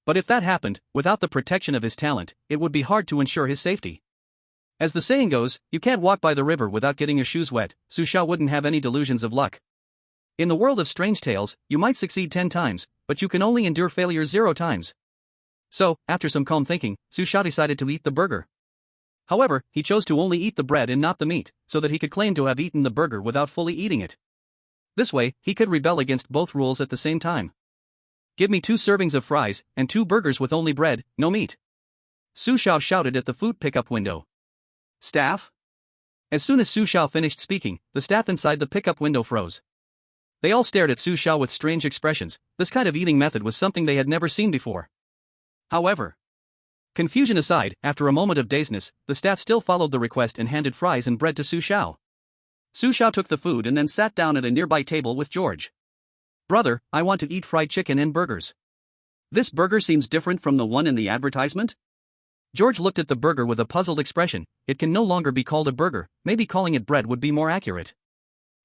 But if that happened, without the protection of his talent, it would be hard to ensure his safety. As the saying goes, you can't walk by the river without getting your shoes wet. Su Xiao wouldn't have any delusions of luck. In the world of strange tales, you might succeed 10 times, but you can only endure failure 0 times. So, after some calm thinking, Su Xiao decided to eat the burger. However, he chose to only eat the bread and not the meat, so that he could claim to have eaten the burger without fully eating it. This way, he could rebel against both rules at the same time. Give me 2 servings of fries, and 2 burgers with only bread, no meat. Su Xiao shouted at the food pickup window. Staff? As soon as Su Xiao finished speaking, the staff inside the pickup window froze. They all stared at Su Xiao with strange expressions. This kind of eating method was something they had never seen before. However, confusion aside, after a moment of dazedness, the staff still followed the request and handed fries and bread to Su Xiao. Su Xiao took the food and then sat down at a nearby table with George. Brother, I want to eat fried chicken and burgers. This burger seems different from the one in the advertisement? George looked at the burger with a puzzled expression. It can no longer be called a burger, maybe calling it bread would be more accurate.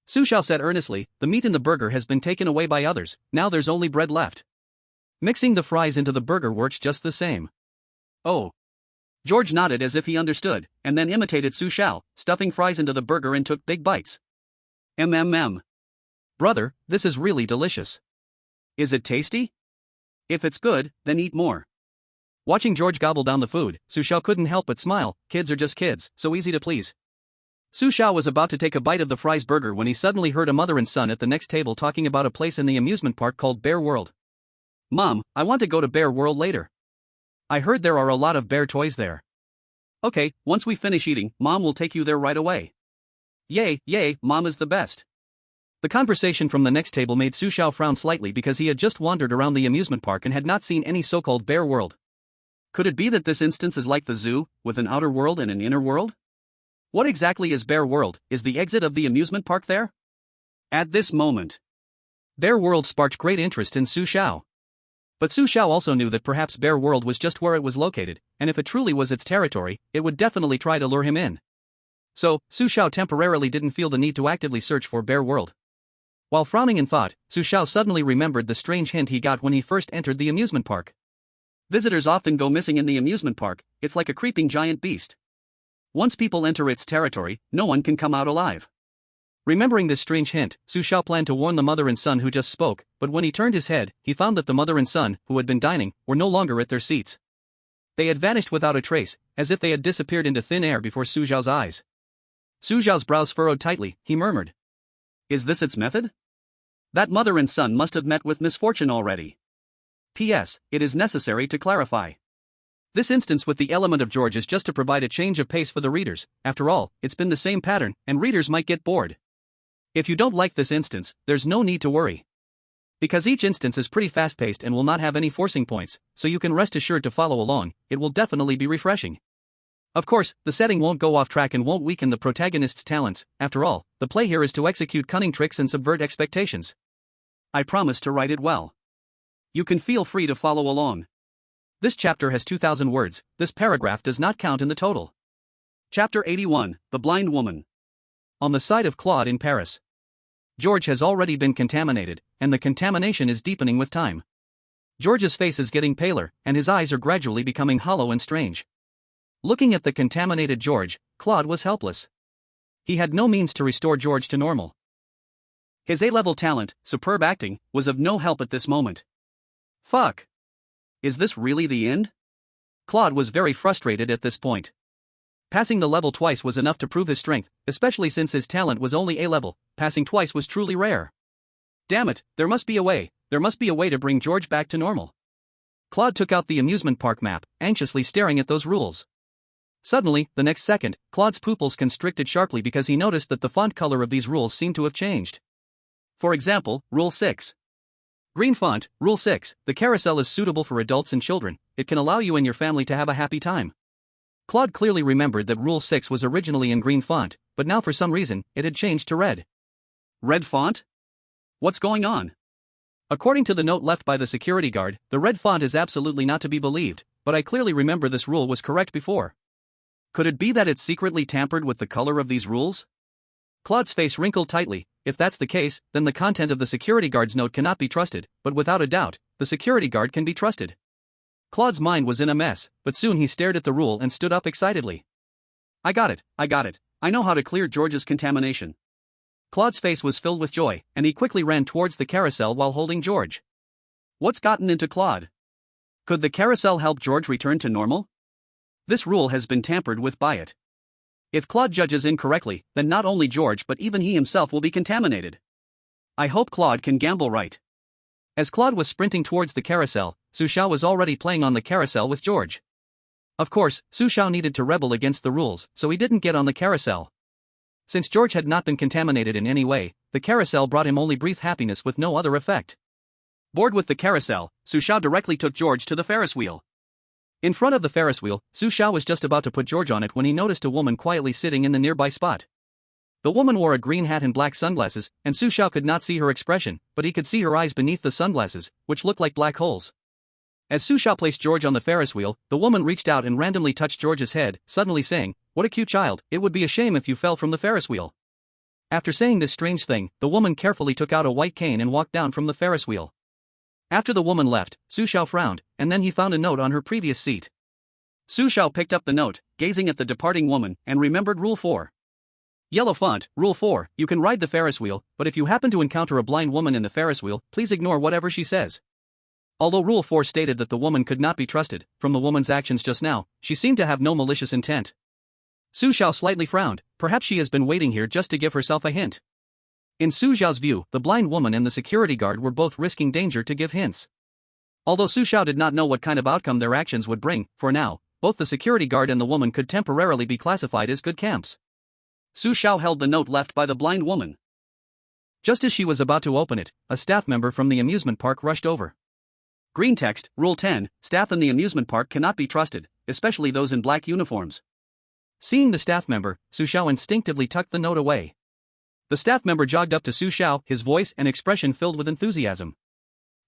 Su Xiao said earnestly, the meat in the burger has been taken away by others, now there's only bread left. Mixing the fries into the burger works just the same. Oh. George nodded as if he understood, and then imitated Su Xiao, stuffing fries into the burger and took big bites. Brother, this is really delicious. Is it tasty? If it's good, then eat more. Watching George gobble down the food, Su Xiao couldn't help but smile. Kids are just kids, so easy to please. Su Xiao was about to take a bite of the fries burger when he suddenly heard a mother and son at the next table talking about a place in the amusement park called Bear World. Mom, I want to go to Bear World later. I heard there are a lot of bear toys there. Okay, once we finish eating, Mom will take you there right away. Yay, Mom is the best. The conversation from the next table made Su Xiao frown slightly because he had just wandered around the amusement park and had not seen any so-called Bear World. Could it be that this instance is like the zoo, with an outer world and an inner world? What exactly is Bear World? Is the exit of the amusement park there? At this moment, Bear World sparked great interest in Su Xiao. But Su Xiao also knew that perhaps Bear World was just where it was located, and if it truly was its territory, it would definitely try to lure him in. So, Su Xiao temporarily didn't feel the need to actively search for Bear World. While frowning in thought, Su Xiao suddenly remembered the strange hint he got when he first entered the amusement park. Visitors often go missing in the amusement park, it's like a creeping giant beast. Once people enter its territory, no one can come out alive. Remembering this strange hint, Su Xiao planned to warn the mother and son who just spoke, but when he turned his head, he found that the mother and son, who had been dining, were no longer at their seats. They had vanished without a trace, as if they had disappeared into thin air before Su Xiao's eyes. Su Xiao's brows furrowed tightly, he murmured. Is this its method? That mother and son must have met with misfortune already. P.S. It is necessary to clarify. This instance with the element of George is just to provide a change of pace for the readers. After all, it's been the same pattern, and readers might get bored. If you don't like this instance, there's no need to worry. Because each instance is pretty fast-paced and will not have any forcing points, so you can rest assured to follow along, it will definitely be refreshing. Of course, the setting won't go off track and won't weaken the protagonist's talents. After all, the play here is to execute cunning tricks and subvert expectations. I promise to write it well. You can feel free to follow along. This chapter has 2,000 words, this paragraph does not count in the total. Chapter 81, The Blind Woman. On the side of Claude in Paris. George has already been contaminated, and the contamination is deepening with time. George's face is getting paler, and his eyes are gradually becoming hollow and strange. Looking at the contaminated George, Claude was helpless. He had no means to restore George to normal. His A-level talent, superb acting, was of no help at this moment. Fuck. Is this really the end? Claude was very frustrated at this point. Passing the level twice was enough to prove his strength, especially since his talent was only A level. Passing twice was truly rare. Damn it, there must be a way to bring George back to normal. Claude took out the amusement park map, anxiously staring at those rules. Suddenly, the next second, Claude's pupils constricted sharply because he noticed that the font color of these rules seemed to have changed. For example, Rule 6. Green font, Rule 6, the carousel is suitable for adults and children, it can allow you and your family to have a happy time. Claude clearly remembered that Rule 6 was originally in green font, but now for some reason, it had changed to red. Red font? What's going on? According to the note left by the security guard, the red font is absolutely not to be believed, but I clearly remember this rule was correct before. Could it be that it secretly tampered with the color of these rules? Claude's face wrinkled tightly. If that's the case, then the content of the security guard's note cannot be trusted, but without a doubt, the security guard can be trusted. Claude's mind was in a mess, but soon he stared at the rule and stood up excitedly. I got it. I know how to clear George's contamination. Claude's face was filled with joy, and he quickly ran towards the carousel while holding George. What's gotten into Claude? Could the carousel help George return to normal? This rule has been tampered with by it. If Claude judges incorrectly, then not only George but even he himself will be contaminated. I hope Claude can gamble right. As Claude was sprinting towards the carousel, Su Xiao was already playing on the carousel with George. Of course, Su Xiao needed to rebel against the rules, so he didn't get on the carousel. Since George had not been contaminated in any way, the carousel brought him only brief happiness with no other effect. Bored with the carousel, Su Xiao directly took George to the Ferris wheel. In front of the Ferris wheel, Su Xiao was just about to put George on it when he noticed a woman quietly sitting in the nearby spot. The woman wore a green hat and black sunglasses, and Su Xiao could not see her expression, but he could see her eyes beneath the sunglasses, which looked like black holes. As Su Xiao placed George on the Ferris wheel, the woman reached out and randomly touched George's head, suddenly saying, "What a cute child, it would be a shame if you fell from the Ferris wheel." After saying this strange thing, the woman carefully took out a white cane and walked down from the Ferris wheel. After the woman left, Su Xiao frowned, and then he found a note on her previous seat. Su Xiao picked up the note, gazing at the departing woman, and remembered Rule 4. Yellow font, Rule 4, you can ride the Ferris wheel, but if you happen to encounter a blind woman in the Ferris wheel, please ignore whatever she says. Although Rule 4 stated that the woman could not be trusted, from the woman's actions just now, she seemed to have no malicious intent. Su Xiao slightly frowned, perhaps she has been waiting here just to give herself a hint. In Su Xiao's view, the blind woman and the security guard were both risking danger to give hints. Although Su Xiao did not know what kind of outcome their actions would bring, for now, both the security guard and the woman could temporarily be classified as good camps. Su Xiao held the note left by the blind woman. Just as she was about to open it, a staff member from the amusement park rushed over. Green text, Rule 10, staff in the amusement park cannot be trusted, especially those in black uniforms. Seeing the staff member, Su Xiao instinctively tucked the note away. The staff member jogged up to Su Xiao, his voice and expression filled with enthusiasm.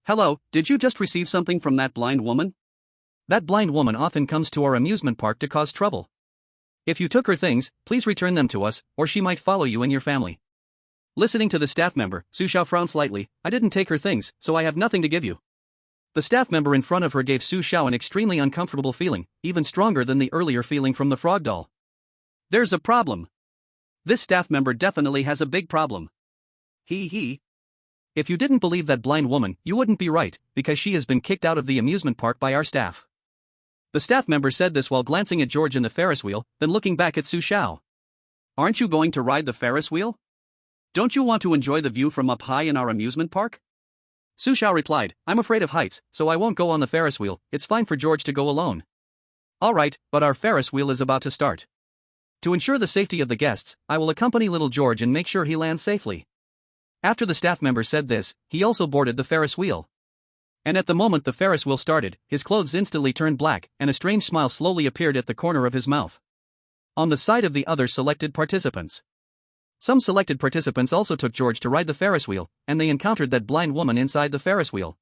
Hello, did you just receive something from that blind woman? That blind woman often comes to our amusement park to cause trouble. If you took her things, please return them to us, or she might follow you and your family. Listening to the staff member, Su Xiao frowned slightly. I didn't take her things, so I have nothing to give you. The staff member in front of her gave Su Xiao an extremely uncomfortable feeling, even stronger than the earlier feeling from the frog doll. There's a problem. This staff member definitely has a big problem. If you didn't believe that blind woman, you wouldn't be right, because she has been kicked out of the amusement park by our staff. The staff member said this while glancing at George in the Ferris wheel, then looking back at Su Xiao. Aren't you going to ride the Ferris wheel? Don't you want to enjoy the view from up high in our amusement park? Su Xiao replied, I'm afraid of heights, so I won't go on the Ferris wheel, it's fine for George to go alone. Alright, but our Ferris wheel is about to start. To ensure the safety of the guests, I will accompany little George and make sure he lands safely. After the staff member said this, he also boarded the Ferris wheel. And at the moment the Ferris wheel started, his clothes instantly turned black, and a strange smile slowly appeared at the corner of his mouth. On the side of the other selected participants. Some selected participants also took George to ride the Ferris wheel, and they encountered that blind woman inside the Ferris wheel.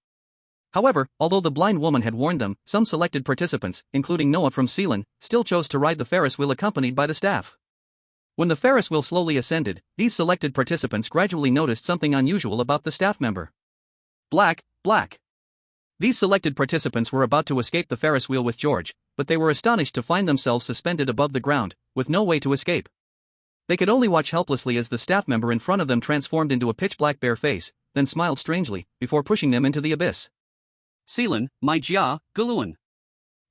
However, although the blind woman had warned them, some selected participants, including Noah from Sealand, still chose to ride the Ferris wheel accompanied by the staff. When the Ferris wheel slowly ascended, these selected participants gradually noticed something unusual about the staff member. Black. These selected participants were about to escape the Ferris wheel with George, but they were astonished to find themselves suspended above the ground, with no way to escape. They could only watch helplessly as the staff member in front of them transformed into a pitch-black bare face, then smiled strangely, before pushing them into the abyss. Sealand, my Jia, Galuan.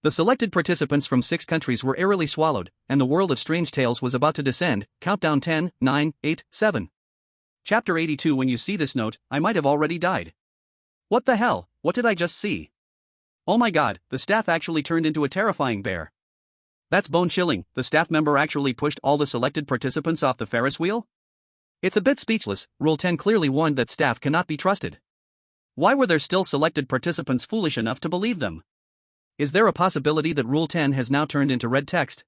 The selected participants from 6 countries were eerily swallowed, and the world of strange tales was about to descend. Countdown 10, 9, 8, 7. Chapter 82. When you see this note, I might have already died. What the hell? What did I just see? Oh my god, the staff actually turned into a terrifying bear. That's bone-chilling. The staff member actually pushed all the selected participants off the Ferris wheel? It's a bit speechless. Rule 10 clearly warned that staff cannot be trusted. Why were there still selected participants foolish enough to believe them? Is there a possibility that Rule 10 has now turned into red text?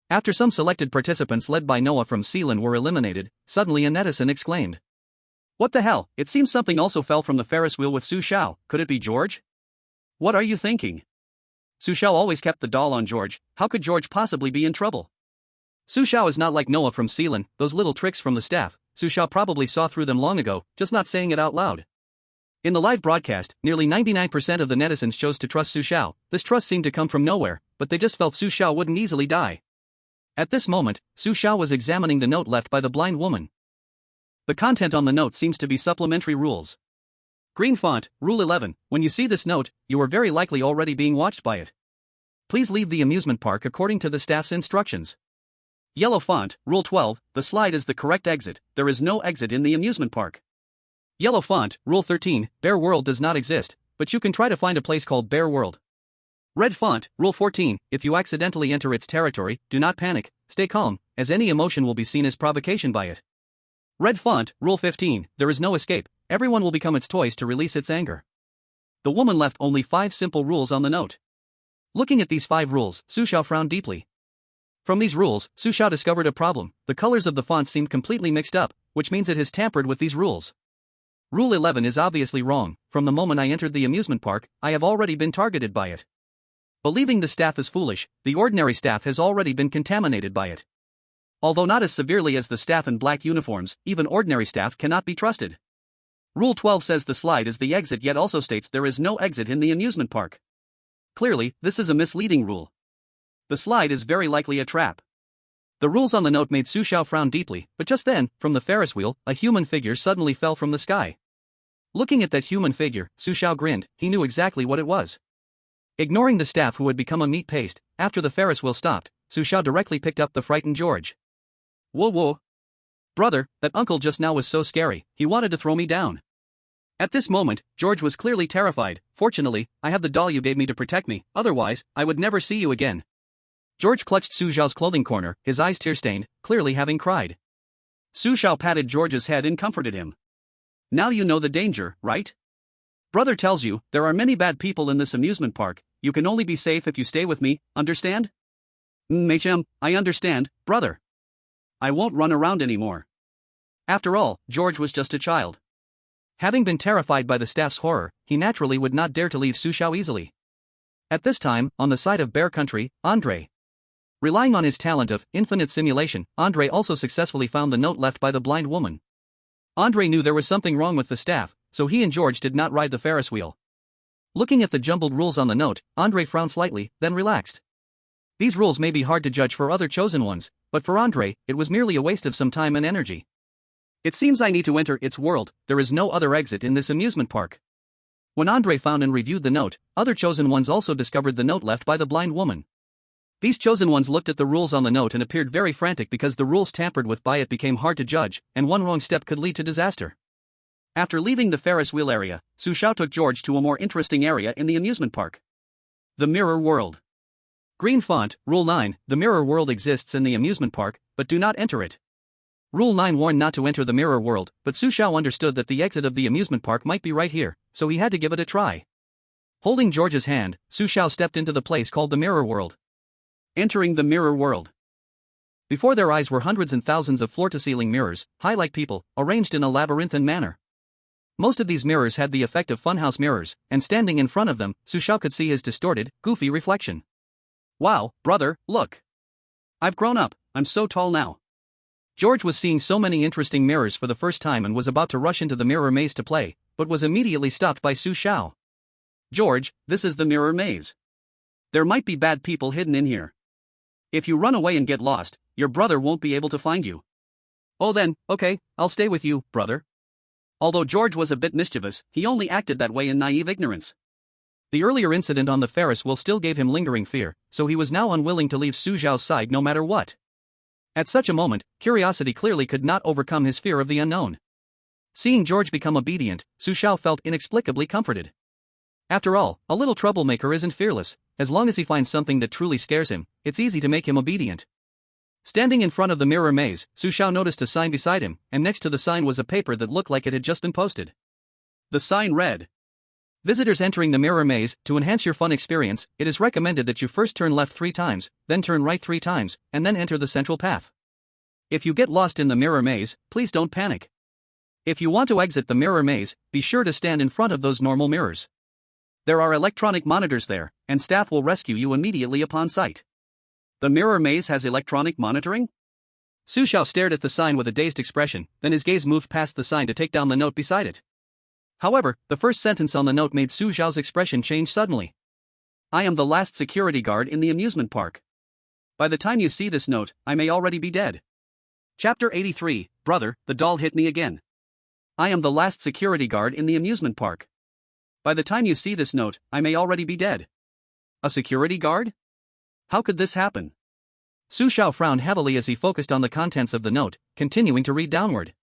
After some selected participants led by Noah from Sealand were eliminated, suddenly a netizen exclaimed. What the hell? It seems something also fell from the Ferris wheel with Su Xiao. Could it be George? What are you thinking? Su Xiao always kept the doll on George. How could George possibly be in trouble? Su Xiao is not like Noah from Sealand. Those little tricks from the staff, Su Xiao probably saw through them long ago, just not saying it out loud. In the live broadcast, nearly 99% of the netizens chose to trust Su Xiao. This trust seemed to come from nowhere, but they just felt Su Xiao wouldn't easily die. At this moment, Su Xiao was examining the note left by the blind woman. The content on the note seems to be supplementary rules. Green font, Rule 11, when you see this note, you are very likely already being watched by it. Please leave the amusement park according to the staff's instructions. Yellow font, Rule 12, the slide is the correct exit, there is no exit in the amusement park. Yellow font, Rule 13, Bear World does not exist, but you can try to find a place called Bear World. Red font, Rule 14, if you accidentally enter its territory, do not panic, stay calm, as any emotion will be seen as provocation by it. Red font, Rule 15, there is no escape, everyone will become its toys to release its anger. The woman left only 5 simple rules on the note. Looking at these 5 rules, Su Xiao frowned deeply. From these rules, Su Xiao discovered a problem. The colors of the font seemed completely mixed up, which means it has tampered with these rules. Rule 11 is obviously wrong. From the moment I entered the amusement park, I have already been targeted by it. Believing the staff is foolish, the ordinary staff has already been contaminated by it. Although not as severely as the staff in black uniforms, even ordinary staff cannot be trusted. Rule 12 says the slide is the exit, yet also states there is no exit in the amusement park. Clearly, this is a misleading rule. The slide is very likely a trap. The rules on the note made Su Xiao frown deeply, but just then, from the Ferris wheel, a human figure suddenly fell from the sky. Looking at that human figure, Su Xiao grinned. He knew exactly what it was. Ignoring the staff who had become a meat paste, after the Ferris wheel stopped, Su Xiao directly picked up the frightened George. Whoa whoa. Brother, that uncle just now was so scary, he wanted to throw me down. At this moment, George was clearly terrified. Fortunately, I have the doll you gave me to protect me, otherwise, I would never see you again. George clutched Su Xiao's clothing corner, his eyes tear-stained, clearly having cried. Su Xiao patted George's head and comforted him. Now you know the danger, right? Brother tells you, there are many bad people in this amusement park, you can only be safe if you stay with me, understand? Machem, I understand, brother. I won't run around anymore. After all, George was just a child. Having been terrified by the staff's horror, he naturally would not dare to leave Su Xiao easily. At this time, on the side of Bear Country, Andre. Relying on his talent of infinite simulation, Andre also successfully found the note left by the blind woman. Andre knew there was something wrong with the staff, so he and George did not ride the Ferris wheel. Looking at the jumbled rules on the note, Andre frowned slightly, then relaxed. These rules may be hard to judge for other chosen ones, but for Andre, it was merely a waste of some time and energy. It seems I need to enter its world, there is no other exit in this amusement park. When Andre found and reviewed the note, other chosen ones also discovered the note left by the blind woman. These chosen ones looked at the rules on the note and appeared very frantic because the rules tampered with by it became hard to judge, and one wrong step could lead to disaster. After leaving the Ferris wheel area, Su Xiao took George to a more interesting area in the amusement park. The Mirror World. Green font, Rule 9, the Mirror World exists in the amusement park, but do not enter it. Rule 9 warned not to enter the Mirror World, but Su Xiao understood that the exit of the amusement park might be right here, so he had to give it a try. Holding George's hand, Su Xiao stepped into the place called the Mirror World. Entering the Mirror World. Before their eyes were hundreds and thousands of floor-to-ceiling mirrors, high like people, arranged in a labyrinthine manner. Most of these mirrors had the effect of funhouse mirrors, and standing in front of them, Su Xiao could see his distorted, goofy reflection. Wow, brother, look. I've grown up, I'm so tall now. George was seeing so many interesting mirrors for the first time and was about to rush into the mirror maze to play, but was immediately stopped by Su Xiao. George, this is the mirror maze. There might be bad people hidden in here. If you run away and get lost, your brother won't be able to find you. Oh then, okay, I'll stay with you, brother. Although George was a bit mischievous, he only acted that way in naive ignorance. The earlier incident on the Ferris wheel still gave him lingering fear, so he was now unwilling to leave Su Xiao's side no matter what. At such a moment, curiosity clearly could not overcome his fear of the unknown. Seeing George become obedient, Su Xiao felt inexplicably comforted. After all, a little troublemaker isn't fearless. As long as he finds something that truly scares him, it's easy to make him obedient. Standing in front of the mirror maze, Su Xiao noticed a sign beside him, and next to the sign was a paper that looked like it had just been posted. The sign read: Visitors entering the mirror maze, to enhance your fun experience, it is recommended that you first turn left 3 times, then turn right 3 times, and then enter the central path. If you get lost in the mirror maze, please don't panic. If you want to exit the mirror maze, be sure to stand in front of those normal mirrors. There are electronic monitors there, and staff will rescue you immediately upon sight. The mirror maze has electronic monitoring? Su Xiao stared at the sign with a dazed expression, then his gaze moved past the sign to take down the note beside it. However, the first sentence on the note made Su Xiao's expression change suddenly. I am the last security guard in the amusement park. By the time you see this note, I may already be dead. Chapter 83, Brother, the doll hit me again. I am the last security guard in the amusement park. By the time you see this note, I may already be dead. A security guard? How could this happen? Su Xiao frowned heavily as he focused on the contents of the note, continuing to read downward.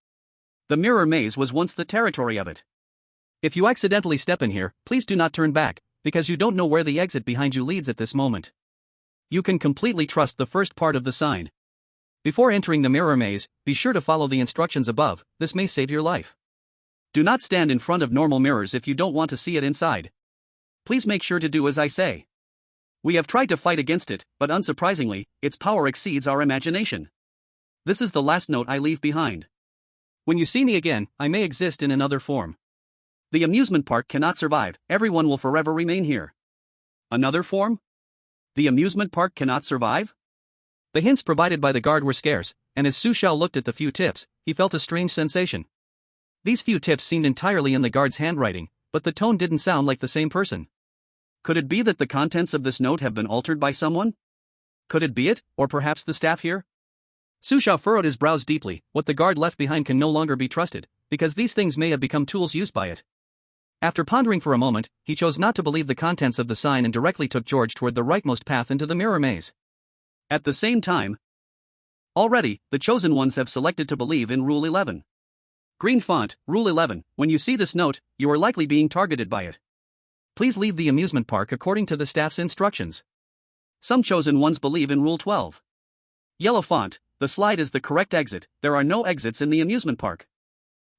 The mirror maze was once the territory of it. If you accidentally step in here, please do not turn back, because you don't know where the exit behind you leads at this moment. You can completely trust the first part of the sign. Before entering the mirror maze, be sure to follow the instructions above, this may save your life. Do not stand in front of normal mirrors if you don't want to see it inside. Please make sure to do as I say. We have tried to fight against it, but unsurprisingly, its power exceeds our imagination. This is the last note I leave behind. When you see me again, I may exist in another form. The amusement park cannot survive, everyone will forever remain here. Another form? The amusement park cannot survive? The hints provided by the guard were scarce, and as Su Xiao looked at the few tips, he felt a strange sensation. These few tips seemed entirely in the guard's handwriting, but the tone didn't sound like the same person. Could it be that the contents of this note have been altered by someone? Could it be it, or perhaps the staff here? Su Xiao furrowed his brows deeply. What the guard left behind can no longer be trusted, because these things may have become tools used by it. After pondering for a moment, he chose not to believe the contents of the sign and directly took George toward the rightmost path into the mirror maze. At the same time, already, the chosen ones have selected to believe in Rule 11. Green font, Rule 11, when you see this note, you are likely being targeted by it. Please leave the amusement park according to the staff's instructions. Some chosen ones believe in Rule 12. Yellow font, the slide is the correct exit, there are no exits in the amusement park.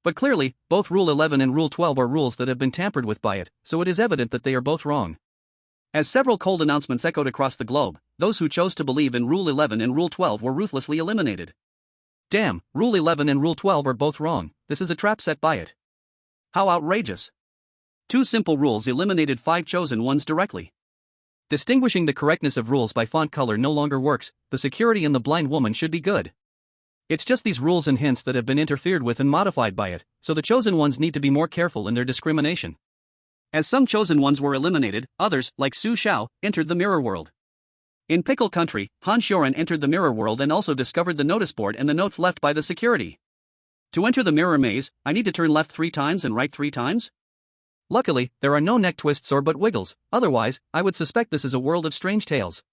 But clearly, both Rule 11 and Rule 12 are rules that have been tampered with by it, so it is evident that they are both wrong. As several cold announcements echoed across the globe, those who chose to believe in Rule 11 and Rule 12 were ruthlessly eliminated. Damn, Rule 11 and Rule 12 are both wrong, this is a trap set by it. How outrageous. 2 simple rules eliminated 5 chosen ones directly. Distinguishing the correctness of rules by font color no longer works, the security in the blind woman should be good. It's just these rules and hints that have been interfered with and modified by it, so the chosen ones need to be more careful in their discrimination. As some chosen ones were eliminated, others, like Su Xiao, entered the mirror world. In Pickle Country, Han Xiaoran entered the mirror world and also discovered the notice board and the notes left by the security. To enter the mirror maze, I need to turn left 3 times and right 3 times? Luckily, there are no neck twists or butt wiggles, otherwise, I would suspect this is a world of strange tales.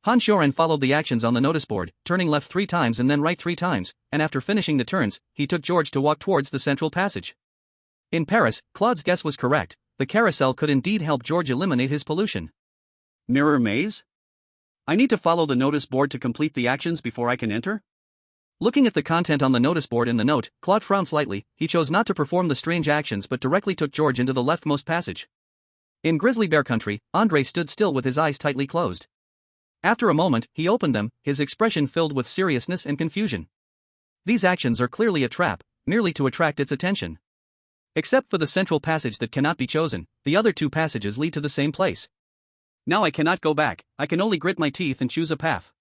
Han Xiaoran followed the actions on the notice board, turning left 3 times and then right 3 times, and after finishing the turns, he took George to walk towards the central passage. In Paris, Claude's guess was correct, the carousel could indeed help George eliminate his pollution. Mirror maze? I need to follow the notice board to complete the actions before I can enter? Looking at the content on the notice board in the note, Claude frowned slightly. He chose not to perform the strange actions but directly took George into the leftmost passage. In Grizzly Bear Country, Andre stood still with his eyes tightly closed. After a moment, he opened them, his expression filled with seriousness and confusion. These actions are clearly a trap, merely to attract its attention. Except for the central passage that cannot be chosen, the other 2 passages lead to the same place. Now I cannot go back, I can only grit my teeth and choose a path.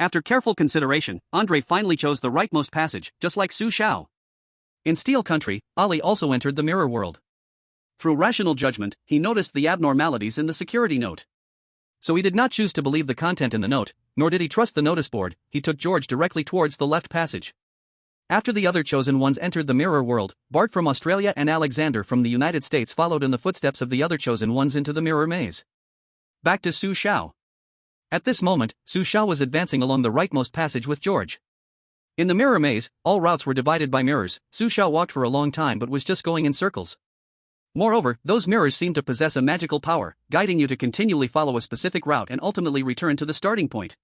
After careful consideration, Andre finally chose the rightmost passage, just like Su Xiao. In Steel Country, Ali also entered the mirror world. Through rational judgment, he noticed the abnormalities in the security note. So he did not choose to believe the content in the note, nor did he trust the notice board, he took George directly towards the left passage. After the other chosen ones entered the mirror world, Bart from Australia and Alexander from the United States followed in the footsteps of the other chosen ones into the mirror maze. Back to Su Xiao. At this moment, Su Xiao was advancing along the rightmost passage with George. In the mirror maze, all routes were divided by mirrors. Su Xiao walked for a long time but was just going in circles. Moreover, those mirrors seemed to possess a magical power, guiding you to continually follow a specific route and ultimately return to the starting point.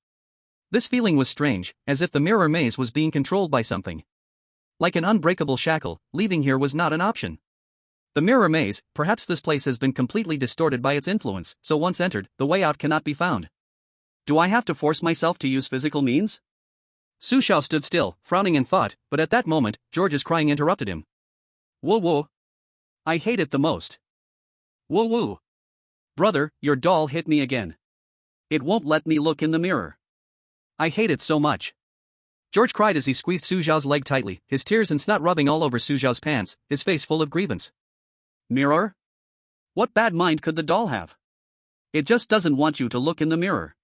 This feeling was strange, as if the mirror maze was being controlled by something. Like an unbreakable shackle, leaving here was not an option. The mirror maze, perhaps this place has been completely distorted by its influence, so once entered, the way out cannot be found. Do I have to force myself to use physical means? Su Xiao stood still, frowning in thought, but at that moment, George's crying interrupted him. Whoa whoa. I hate it the most. Whoa whoa. Brother, your doll hit me again. It won't let me look in the mirror. I hate it so much. George cried as he squeezed Su Xiao's leg tightly, his tears and snot rubbing all over Su Xiao's pants, his face full of grievance. Mirror? What bad mind could the doll have? It just doesn't want you to look in the mirror.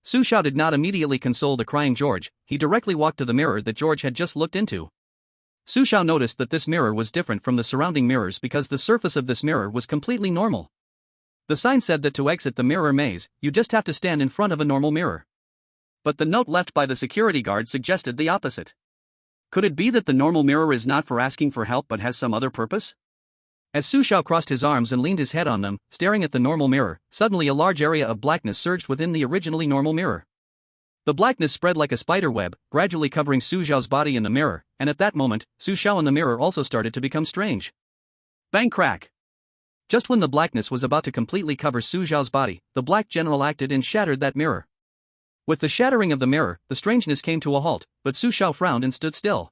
Su Xiao did not immediately console the crying George, he directly walked to the mirror that George had just looked into. Su Xiao noticed that this mirror was different from the surrounding mirrors because the surface of this mirror was completely normal. The sign said that to exit the mirror maze, you just have to stand in front of a normal mirror. But the note left by the security guard suggested the opposite. Could it be that the normal mirror is not for asking for help but has some other purpose? As Su Xiao crossed his arms and leaned his head on them, staring at the normal mirror, suddenly a large area of blackness surged within the originally normal mirror. The blackness spread like a spider web, gradually covering Su Xiao's body in the mirror, and at that moment, Su Xiao in the mirror also started to become strange. Bang crack! Just when the blackness was about to completely cover Su Xiao's body, the black general acted and shattered that mirror. With the shattering of the mirror, the strangeness came to a halt, but Su Xiao frowned and stood still.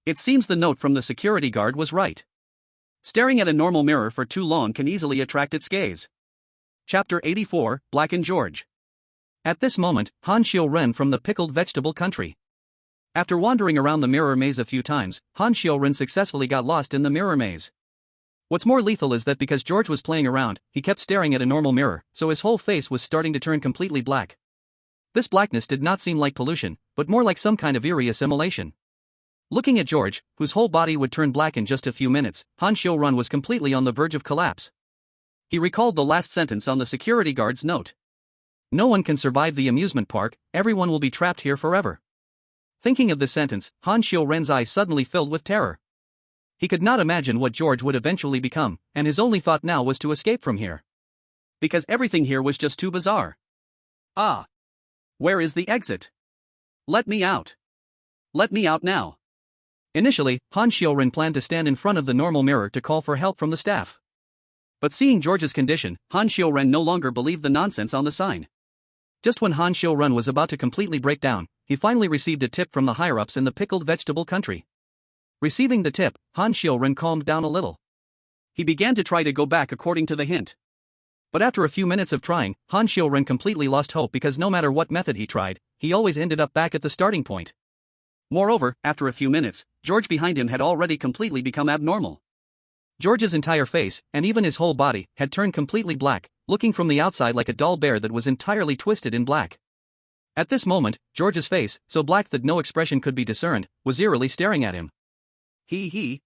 It seems the note from the security guard was right. Staring at a normal mirror for too long can easily attract its gaze. Chapter 84, Black and George. At this moment, Han Xiaoren from the pickled vegetable country. After wandering around the mirror maze a few times, Han Xiaoren successfully got lost in the mirror maze. What's more lethal is that because George was playing around, he kept staring at a normal mirror, so his whole face was starting to turn completely black. This blackness did not seem like pollution, but more like some kind of eerie assimilation. Looking at George, whose whole body would turn black in just a few minutes, Han Xiaoren was completely on the verge of collapse. He recalled the last sentence on the security guard's note. No one can survive the amusement park, everyone will be trapped here forever. Thinking of this sentence, Han Xiaoren's eyes suddenly filled with terror. He could not imagine what George would eventually become, and his only thought now was to escape from here. Because everything here was just too bizarre. Ah! Where is the exit? Let me out. Let me out now. Initially, Han Xiaoren planned to stand in front of the normal mirror to call for help from the staff. But seeing George's condition, Han Xiaoren no longer believed the nonsense on the sign. Just when Han Xiaoren was about to completely break down, he finally received a tip from the higher-ups in the pickled vegetable country. Receiving the tip, Han Xiaoren calmed down a little. He began to try to go back according to the hint. But after a few minutes of trying, Han Xiaoren completely lost hope because no matter what method he tried, he always ended up back at the starting point. Moreover, after a few minutes, George behind him had already completely become abnormal. George's entire face, and even his whole body, had turned completely black, looking from the outside like a doll bear that was entirely twisted in black. At this moment, George's face, so black that no expression could be discerned, was eerily staring at him. He.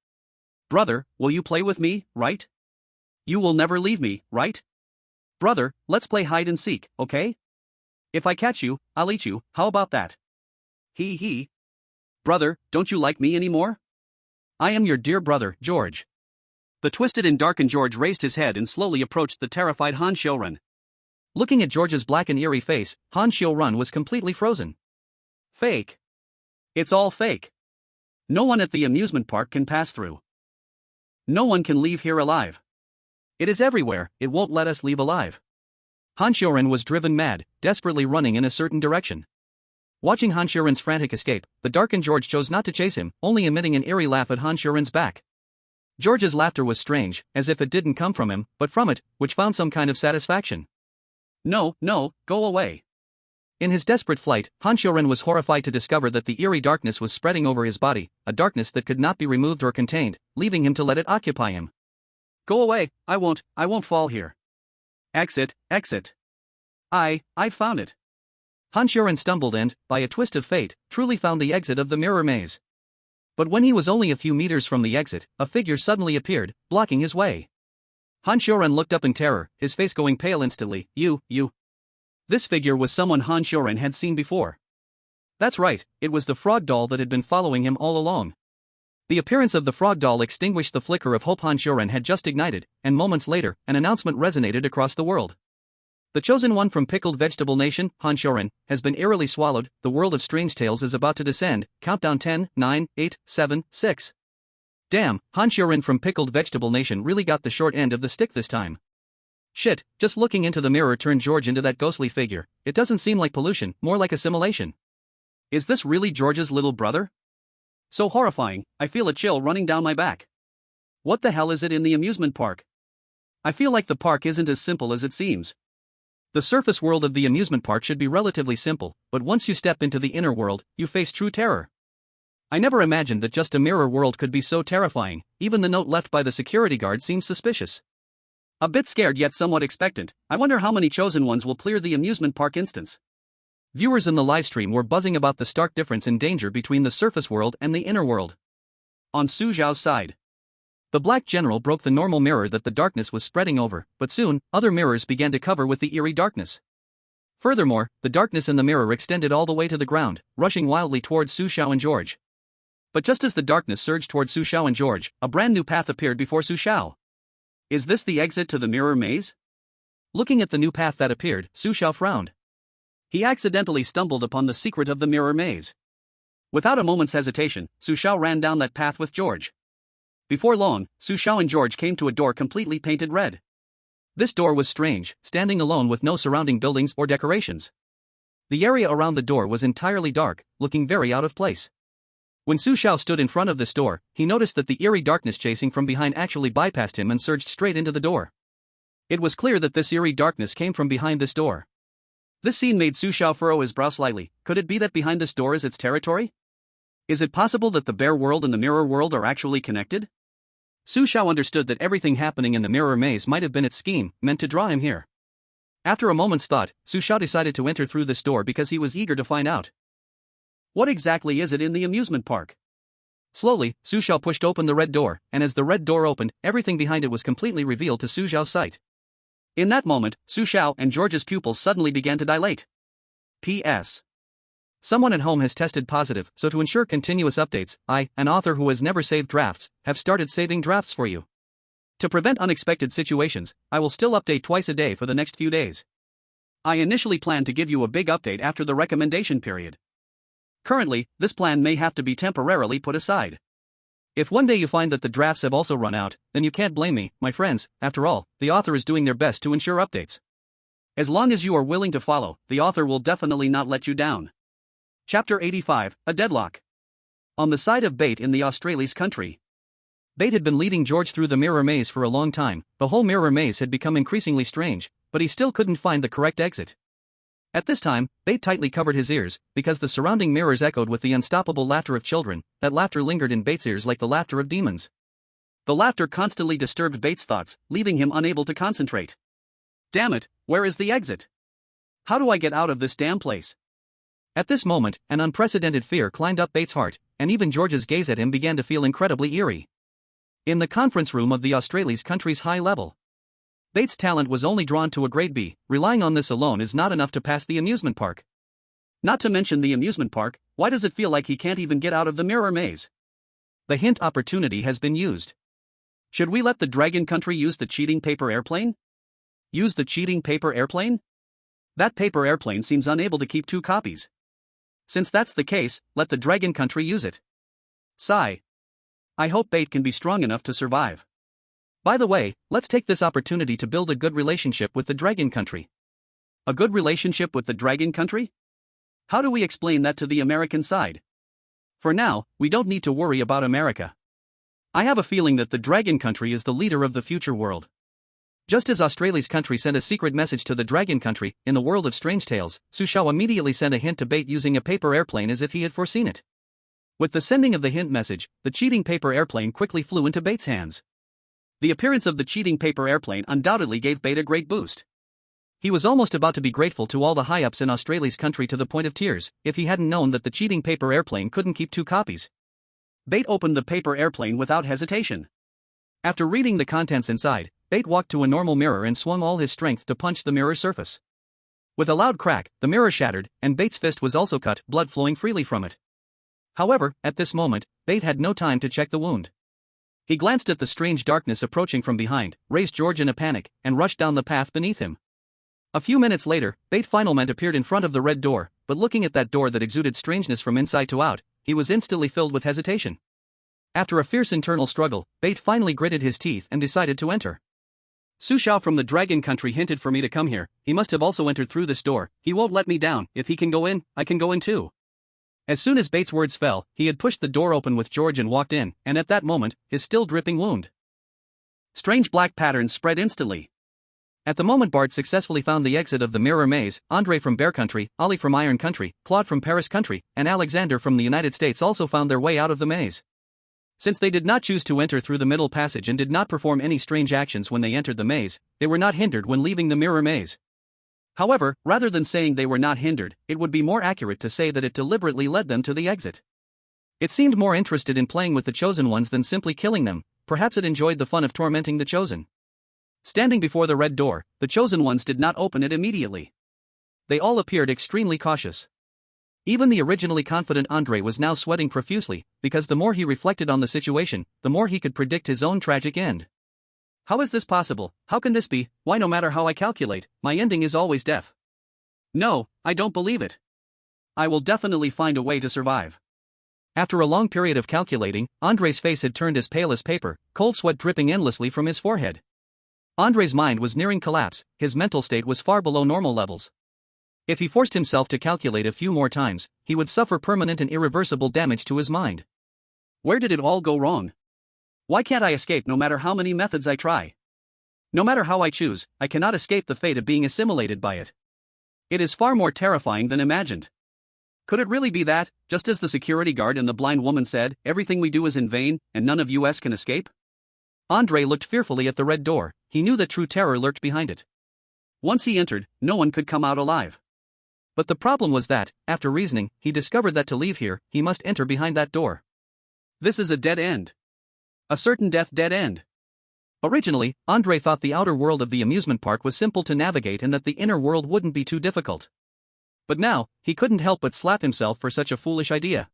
Brother, will you play with me, right? You will never leave me, right? Brother, let's play hide and seek, okay? If I catch you, I'll eat you, how about that? He. Brother, don't you like me anymore? I am your dear brother, George. The twisted and darkened George raised his head and slowly approached the terrified Han Xiaoren. Looking at George's black and eerie face, Han Xiaoren was completely frozen. Fake. It's all fake. No one at the amusement park can pass through. No one can leave here alive. It is everywhere, it won't let us leave alive. Han Xiaoren was driven mad, desperately running in a certain direction. Watching Han Xiaoren's frantic escape, the darkened George chose not to chase him, only emitting an eerie laugh at Han Xiaoren's back. George's laughter was strange, as if it didn't come from him, but from it, which found some kind of satisfaction. No, go away. In his desperate flight, Han Xiaoren was horrified to discover that the eerie darkness was spreading over his body, a darkness that could not be removed or contained, leaving him to let it occupy him. Go away, I won't fall here. Exit. I found it. Han Xiaoren stumbled and, by a twist of fate, truly found the exit of the mirror maze. But when he was only a few meters from the exit, a figure suddenly appeared, blocking his way. Han Xiaoren looked up in terror, his face going pale instantly. You. This figure was someone Han Xiaoren had seen before. That's right, it was the frog doll that had been following him all along. The appearance of the frog doll extinguished the flicker of hope Han Xiaoren had just ignited, and moments later, an announcement resonated across the world. The chosen one from Pickled Vegetable Nation, Han Xiaoren, has been eerily swallowed. The world of strange tales is about to descend. Countdown 10, 9, 8, 7, 6. Damn, Han Xiaoren from Pickled Vegetable Nation really got the short end of the stick this time. Shit, just looking into the mirror turned George into that ghostly figure. It doesn't seem like pollution, more like assimilation. Is this really George's little brother? So horrifying, I feel a chill running down my back. What the hell is it in the amusement park? I feel like the park isn't as simple as it seems. The surface world of the amusement park should be relatively simple, but once you step into the inner world, you face true terror. I never imagined that just a mirror world could be so terrifying. Even the note left by the security guard seems suspicious. A bit scared yet somewhat expectant, I wonder how many chosen ones will clear the amusement park instance. Viewers in the livestream were buzzing about the stark difference in danger between the surface world and the inner world. On Su Xiao's side, the Black General broke the normal mirror that the darkness was spreading over, but soon, other mirrors began to cover with the eerie darkness. Furthermore, the darkness in the mirror extended all the way to the ground, rushing wildly towards Su Xiao and George. But just as the darkness surged towards Su Xiao and George, a brand new path appeared before Su Xiao. Is this the exit to the mirror maze? Looking at the new path that appeared, Su Xiao frowned. He accidentally stumbled upon the secret of the mirror maze. Without a moment's hesitation, Su Xiao ran down that path with George. Before long, Su Xiao and George came to a door completely painted red. This door was strange, standing alone with no surrounding buildings or decorations. The area around the door was entirely dark, looking very out of place. When Su Xiao stood in front of this door, he noticed that the eerie darkness chasing from behind actually bypassed him and surged straight into the door. It was clear that this eerie darkness came from behind this door. This scene made Su Xiao furrow his brow slightly. Could it be that behind this door is its territory? Is it possible that the bear world and the mirror world are actually connected? Su Xiao understood that everything happening in the mirror maze might have been its scheme, meant to draw him here. After a moment's thought, Su Xiao decided to enter through this door because he was eager to find out. What exactly is it in the amusement park? Slowly, Su Xiao pushed open the red door, and as the red door opened, everything behind it was completely revealed to Su Xiao's sight. In that moment, Su Xiao and George's pupils suddenly began to dilate. P.S. Someone at home has tested positive, so to ensure continuous updates, I, an author who has never saved drafts, have started saving drafts for you. To prevent unexpected situations, I will still update twice a day for the next few days. I initially planned to give you a big update after the recommendation period. Currently, this plan may have to be temporarily put aside. If one day you find that the drafts have also run out, then you can't blame me, my friends. After all, the author is doing their best to ensure updates. As long as you are willing to follow, the author will definitely not let you down. Chapter 85, A Deadlock. On the side of Bait in the Australia's country. Bait had been leading George through the mirror maze for a long time. The whole mirror maze had become increasingly strange, but he still couldn't find the correct exit. At this time, Bait tightly covered his ears, because the surrounding mirrors echoed with the unstoppable laughter of children. That laughter lingered in Bait's ears like the laughter of demons. The laughter constantly disturbed Bait's thoughts, leaving him unable to concentrate. Damn it, where is the exit? How do I get out of this damn place? At this moment, an unprecedented fear climbed up Bait's heart, and even George's gaze at him began to feel incredibly eerie. In the conference room of the Australia's country's high level, Bait's talent was only drawn to a grade B. Relying on this alone is not enough to pass the amusement park. Not to mention the amusement park, why does it feel like he can't even get out of the mirror maze? The hint opportunity has been used. Should we let the Dragon Country use the cheating paper airplane? Use the cheating paper airplane? That paper airplane seems unable to keep 2 copies. Since that's the case, let the Dragon Country use it. Sigh. I hope Bait can be strong enough to survive. By the way, let's take this opportunity to build a good relationship with the Dragon Country. A good relationship with the Dragon Country? How do we explain that to the American side? For now, we don't need to worry about America. I have a feeling that the Dragon Country is the leader of the future world. Just as Australia's country sent a secret message to the Dragon Country, in the world of strange tales, Su Xiao immediately sent a hint to Bait using a paper airplane as if he had foreseen it. With the sending of the hint message, the cheating paper airplane quickly flew into Bait's hands. The appearance of the cheating paper airplane undoubtedly gave Bait a great boost. He was almost about to be grateful to all the high-ups in Australia's country to the point of tears, if he hadn't known that the cheating paper airplane couldn't keep 2 copies. Bate opened the paper airplane without hesitation. After reading the contents inside, Bate walked to a normal mirror and swung all his strength to punch the mirror surface. With a loud crack, the mirror shattered, and Bate's fist was also cut, blood flowing freely from it. However, at this moment, Bate had no time to check the wound. He glanced at the strange darkness approaching from behind, raised George in a panic, and rushed down the path beneath him. A few minutes later, Bate finalmente appeared in front of the red door, but looking at that door that exuded strangeness from inside to out, he was instantly filled with hesitation. After a fierce internal struggle, Bate finally gritted his teeth and decided to enter. Su Xiao from the Dragon Country hinted for me to come here. He must have also entered through this door. He won't let me down. If he can go in, I can go in too. As soon as Bate's words fell, he had pushed the door open with George and walked in, and at that moment, his still dripping wound. Strange black patterns spread instantly. At the moment Bart successfully found the exit of the mirror maze, Andre from Bear Country, Ollie from Iron Country, Claude from Paris Country, and Alexander from the United States also found their way out of the maze. Since they did not choose to enter through the middle passage and did not perform any strange actions when they entered the maze, they were not hindered when leaving the mirror maze. However, rather than saying they were not hindered, it would be more accurate to say that it deliberately led them to the exit. It seemed more interested in playing with the chosen ones than simply killing them. Perhaps it enjoyed the fun of tormenting the chosen. Standing before the red door, the chosen ones did not open it immediately. They all appeared extremely cautious. Even the originally confident Andre was now sweating profusely, because the more he reflected on the situation, the more he could predict his own tragic end. How is this possible? How can this be? Why, no matter how I calculate, my ending is always death. No, I don't believe it. I will definitely find a way to survive. After a long period of calculating, Andre's face had turned as pale as paper, cold sweat dripping endlessly from his forehead. Andre's mind was nearing collapse, his mental state was far below normal levels. If he forced himself to calculate a few more times, he would suffer permanent and irreversible damage to his mind. Where did it all go wrong? Why can't I escape no matter how many methods I try? No matter how I choose, I cannot escape the fate of being assimilated by it. It is far more terrifying than imagined. Could it really be that, just as the security guard and the blind woman said, everything we do is in vain, and none of us can escape? Andre looked fearfully at the red door. He knew that true terror lurked behind it. Once he entered, no one could come out alive. But the problem was that, after reasoning, he discovered that to leave here, he must enter behind that door. This is a dead end. A certain death dead end. Originally, Andre thought the outer world of the amusement park was simple to navigate and that the inner world wouldn't be too difficult. But now, he couldn't help but slap himself for such a foolish idea.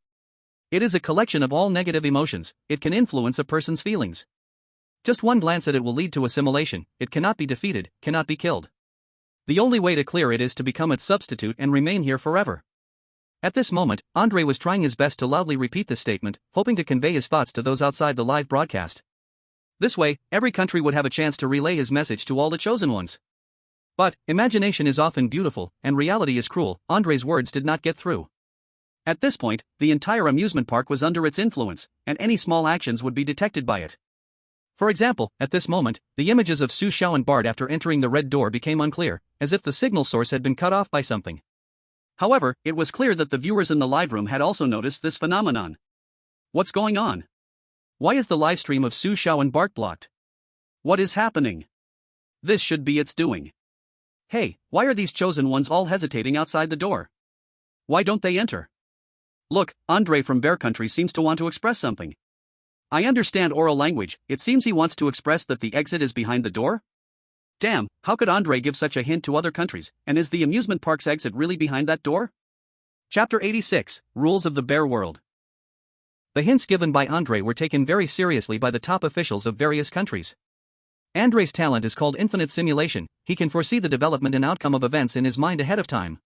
It is a collection of all negative emotions. It can influence a person's feelings. Just one glance at it will lead to assimilation. It cannot be defeated, cannot be killed. The only way to clear it is to become its substitute and remain here forever. At this moment, Andre was trying his best to loudly repeat this statement, hoping to convey his thoughts to those outside the live broadcast. This way, every country would have a chance to relay his message to all the chosen ones. But, imagination is often beautiful, and reality is cruel. Andre's words did not get through. At this point, the entire amusement park was under its influence, and any small actions would be detected by it. For example, at this moment, the images of Su Xiao and Bart after entering the red door became unclear, as if the signal source had been cut off by something. However, it was clear that the viewers in the live room had also noticed this phenomenon. What's going on? Why is the live stream of Su Xiao and Bart blocked? What is happening? This should be its doing. Hey, why are these chosen ones all hesitating outside the door? Why don't they enter? Look, Andre from Bear Country seems to want to express something. I understand oral language. It seems he wants to express that the exit is behind the door? Damn, how could Andre give such a hint to other countries, and is the amusement park's exit really behind that door? Chapter 86, Rules of the Bear World. The hints given by Andre were taken very seriously by the top officials of various countries. Andre's talent is called infinite simulation. He can foresee the development and outcome of events in his mind ahead of time.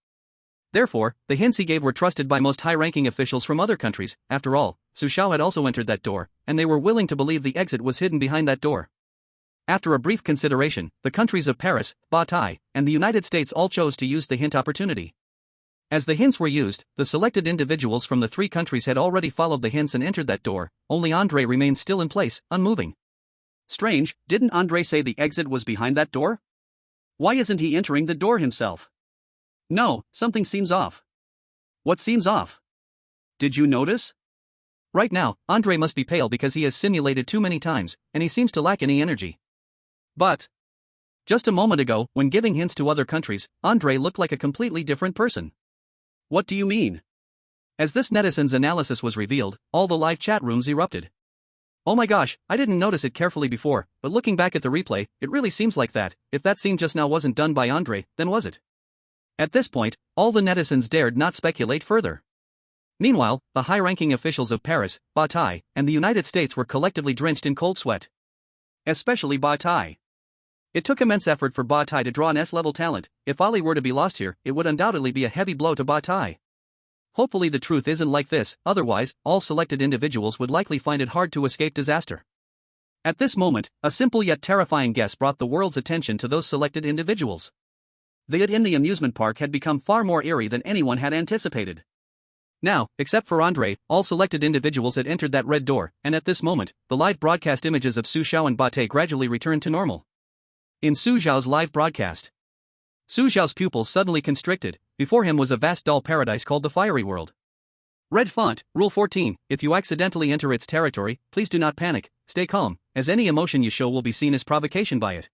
Therefore, the hints he gave were trusted by most high-ranking officials from other countries. After all, Su Xiao had also entered that door, and they were willing to believe the exit was hidden behind that door. After a brief consideration, the countries of Paris, Bataille, and the United States all chose to use the hint opportunity. As the hints were used, the selected individuals from the three countries had already followed the hints and entered that door. Only Andre remained still in place, unmoving. Strange, didn't Andre say the exit was behind that door? Why isn't he entering the door himself? No, something seems off. What seems off? Did you notice? Right now, Andre must be pale because he has simulated too many times, and he seems to lack any energy. But just a moment ago, when giving hints to other countries, Andre looked like a completely different person. What do you mean? As this netizens' analysis was revealed, all the live chat rooms erupted. Oh my gosh, I didn't notice it carefully before, but looking back at the replay, it really seems like that. If that scene just now wasn't done by Andre, then was it? At this point, all the netizens dared not speculate further. Meanwhile, the high-ranking officials of Paris, Bataille, and the United States were collectively drenched in cold sweat. Especially Bataille. It took immense effort for Bataille to draw an S-level talent. If Ali were to be lost here, it would undoubtedly be a heavy blow to Bataille. Hopefully the truth isn't like this, otherwise, all selected individuals would likely find it hard to escape disaster. At this moment, a simple yet terrifying guess brought the world's attention to those selected individuals. The in the amusement park had become far more eerie than anyone had anticipated. Now, except for Andre, all selected individuals had entered that red door, and at this moment, the live broadcast images of Su Xiao and Bataille gradually returned to normal. In Su Xiao's live broadcast, Su Xiao's pupils suddenly constricted. Before him was a vast doll paradise called the Fiery World. Red font, Rule 14, if you accidentally enter its territory, please do not panic, stay calm, as any emotion you show will be seen as provocation by it.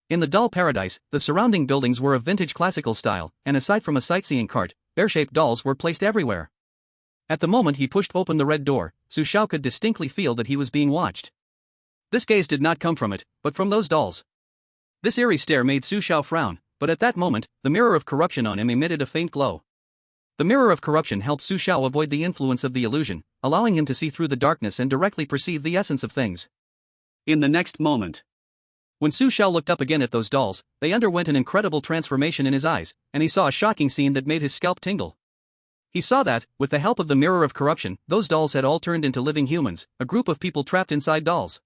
In the doll paradise, the surrounding buildings were of vintage classical style, and aside from a sightseeing cart, bear-shaped dolls were placed everywhere. At the moment he pushed open the red door, Su Xiao could distinctly feel that he was being watched. This gaze did not come from it, but from those dolls. This eerie stare made Su Xiao frown, but at that moment, the mirror of corruption on him emitted a faint glow. The mirror of corruption helped Su Xiao avoid the influence of the illusion, allowing him to see through the darkness and directly perceive the essence of things. In the next moment, when Su Xiao looked up again at those dolls, they underwent an incredible transformation in his eyes, and he saw a shocking scene that made his scalp tingle. He saw that, with the help of the mirror of corruption, those dolls had all turned into living humans, a group of people trapped inside dolls.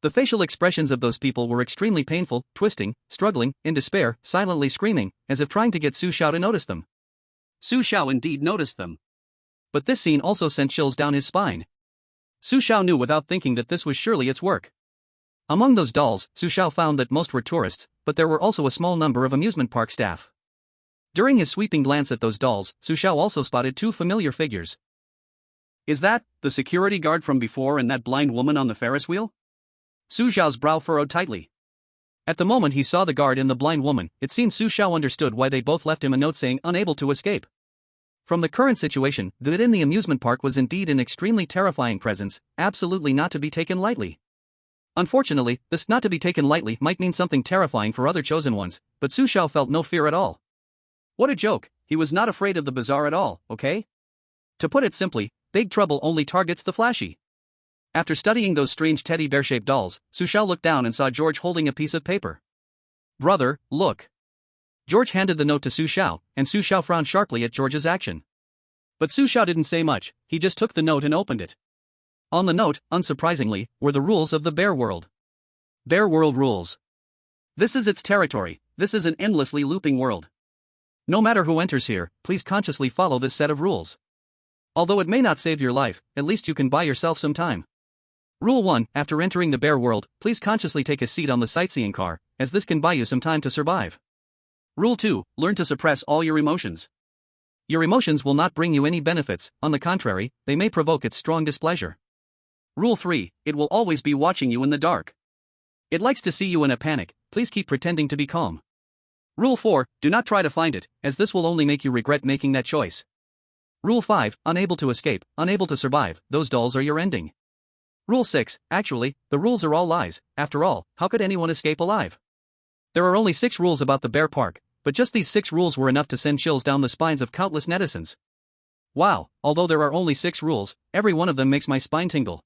The facial expressions of those people were extremely painful, twisting, struggling, in despair, silently screaming, as if trying to get Su Xiao to notice them. Su Xiao indeed noticed them. But this scene also sent chills down his spine. Su Xiao knew without thinking that this was surely its work. Among those dolls, Su Xiao found that most were tourists, but there were also a small number of amusement park staff. During his sweeping glance at those dolls, Su Xiao also spotted two familiar figures. Is that the security guard from before and that blind woman on the Ferris wheel? Su Xiao's brow furrowed tightly. At the moment he saw the guard and the blind woman, it seemed Su Xiao understood why they both left him a note saying unable to escape. From the current situation, that in the amusement park was indeed an extremely terrifying presence, absolutely not to be taken lightly. Unfortunately, this not to be taken lightly might mean something terrifying for other chosen ones, but Su Xiao felt no fear at all. What a joke, he was not afraid of the bizarre at all, okay? To put it simply, Big Trouble only targets the flashy. After studying those strange teddy bear-shaped dolls, Su Xiao looked down and saw George holding a piece of paper. Brother, look. George handed the note to Su Xiao, and Su Xiao frowned sharply at George's action. But Su Xiao didn't say much, he just took the note and opened it. On the note, unsurprisingly, were the rules of the Bear World. Bear World rules. This is its territory, this is an endlessly looping world. No matter who enters here, please consciously follow this set of rules. Although it may not save your life, at least you can buy yourself some time. Rule 1, after entering the Bear World, please consciously take a seat on the sightseeing car, as this can buy you some time to survive. Rule 2, learn to suppress all your emotions. Your emotions will not bring you any benefits, on the contrary, they may provoke its strong displeasure. Rule 3, it will always be watching you in the dark. It likes to see you in a panic, please keep pretending to be calm. Rule 4, do not try to find it, as this will only make you regret making that choice. Rule 5, unable to escape, unable to survive, those dolls are your ending. Rule 6, actually, the rules are all lies, after all, how could anyone escape alive? There are only 6 rules about the Bear Park, but just these 6 rules were enough to send chills down the spines of countless netizens. Wow, although there are only 6 rules, every one of them makes my spine tingle.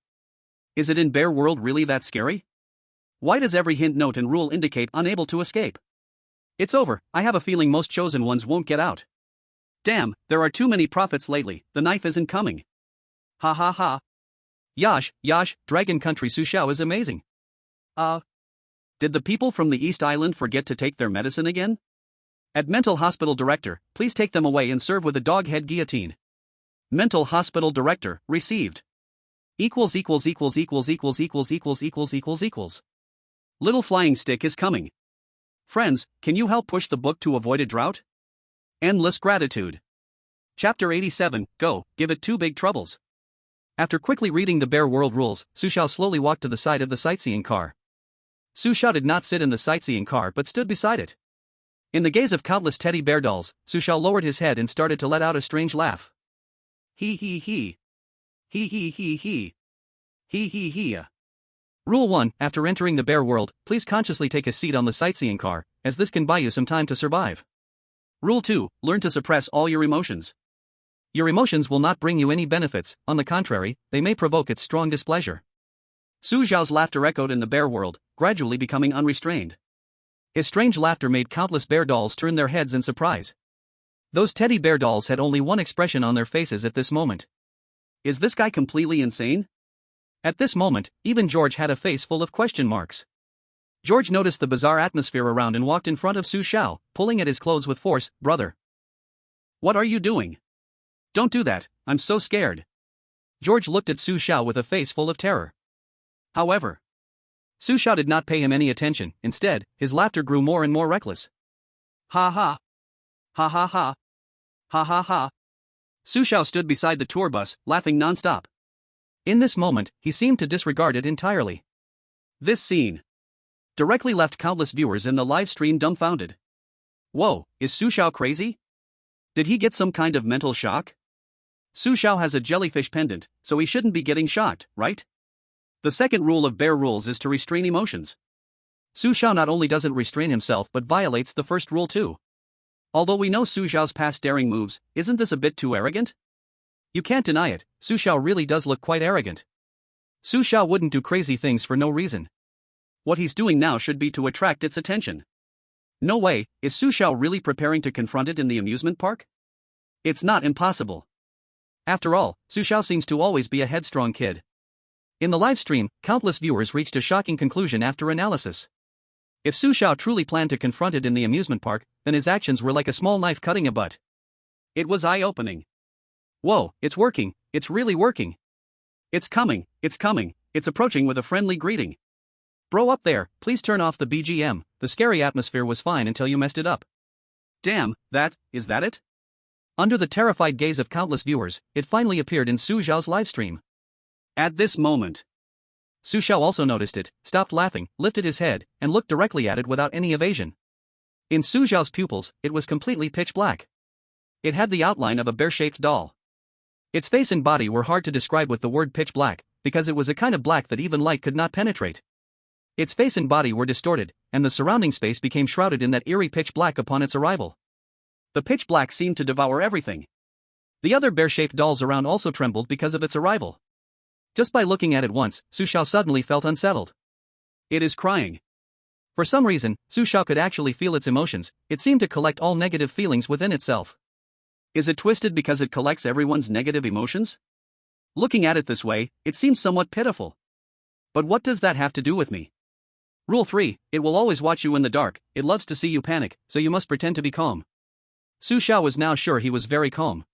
Is it in Bear World really that scary? Why does every hint, note and rule indicate unable to escape? It's over, I have a feeling most chosen ones won't get out. Damn, there are too many prophets lately, the knife isn't coming. Ha ha ha. Yash, Dragon Country Su Xiao is amazing. Did the people from the East Island forget to take their medicine again? At Mental Hospital Director, please take them away and serve with a dog head guillotine. Mental Hospital Director, received. Equals. Little flying stick is coming. Friends, can you help push the book to avoid a drought? Endless gratitude. Chapter 87, Go, Give It 2 Big Troubles. After quickly reading the Bear World rules, Su Xiao slowly walked to the side of the sightseeing car. Su Xiao did not sit in the sightseeing car but stood beside it. In the gaze of countless teddy bear dolls, Su Xiao lowered his head and started to let out a strange laugh. He he he. He he he he. He he he. Rule 1. After entering the bear world, please consciously take a seat on the sightseeing car, as this can buy you some time to survive. Rule 2. Learn to suppress all your emotions. Your emotions will not bring you any benefits, on the contrary, they may provoke its strong displeasure. Su Xiao's laughter echoed in the bear world, gradually becoming unrestrained. His strange laughter made countless bear dolls turn their heads in surprise. Those teddy bear dolls had only one expression on their faces at this moment. Is this guy completely insane? At this moment, even George had a face full of question marks. George noticed the bizarre atmosphere around and walked in front of Su Xiao, pulling at his clothes with force. Brother. What are you doing? Don't do that, I'm so scared. George looked at Su Xiao with a face full of terror. However, Su Xiao did not pay him any attention. Instead, his laughter grew more and more reckless. Ha ha. Ha ha ha. Ha ha ha. Su Xiao stood beside the tour bus, laughing non-stop. In this moment, he seemed to disregard it entirely. This scene directly left countless viewers in the live stream dumbfounded. Whoa, is Su Xiao crazy? Did he get some kind of mental shock? Su Xiao has a jellyfish pendant, so he shouldn't be getting shocked, right? The second rule of bear rules is to restrain emotions. Su Xiao not only doesn't restrain himself but violates the first rule too. Although we know Su Xiao's past daring moves, isn't this a bit too arrogant? You can't deny it, Su Xiao really does look quite arrogant. Su Xiao wouldn't do crazy things for no reason. What he's doing now should be to attract its attention. No way, is Su Xiao really preparing to confront it in the amusement park? It's not impossible. After all, Su Xiao seems to always be a headstrong kid. In the live stream, countless viewers reached a shocking conclusion after analysis. If Su Xiao truly planned to confront it in the amusement park, then his actions were like a small knife cutting a butt. It was eye-opening. Whoa, it's working, it's really working. It's coming, it's approaching with a friendly greeting. Bro up there, please turn off the BGM, the scary atmosphere was fine until you messed it up. Damn, is that it? Under the terrified gaze of countless viewers, it finally appeared in Su Xiao's livestream. At this moment, Su Xiao also noticed it, stopped laughing, lifted his head, and looked directly at it without any evasion. In Su Xiao's pupils, it was completely pitch black. It had the outline of a bear-shaped doll. Its face and body were hard to describe with the word pitch black, because it was a kind of black that even light could not penetrate. Its face and body were distorted, and the surrounding space became shrouded in that eerie pitch black upon its arrival. The pitch black seemed to devour everything. The other bear-shaped dolls around also trembled because of its arrival. Just by looking at it once, Su Xiao suddenly felt unsettled. It is crying. For some reason, Su Xiao could actually feel its emotions, it seemed to collect all negative feelings within itself. Is it twisted because it collects everyone's negative emotions? Looking at it this way, it seems somewhat pitiful. But what does that have to do with me? Rule 3, it will always watch you in the dark, it loves to see you panic, so you must pretend to be calm. Su Xiao was now sure he was very calm.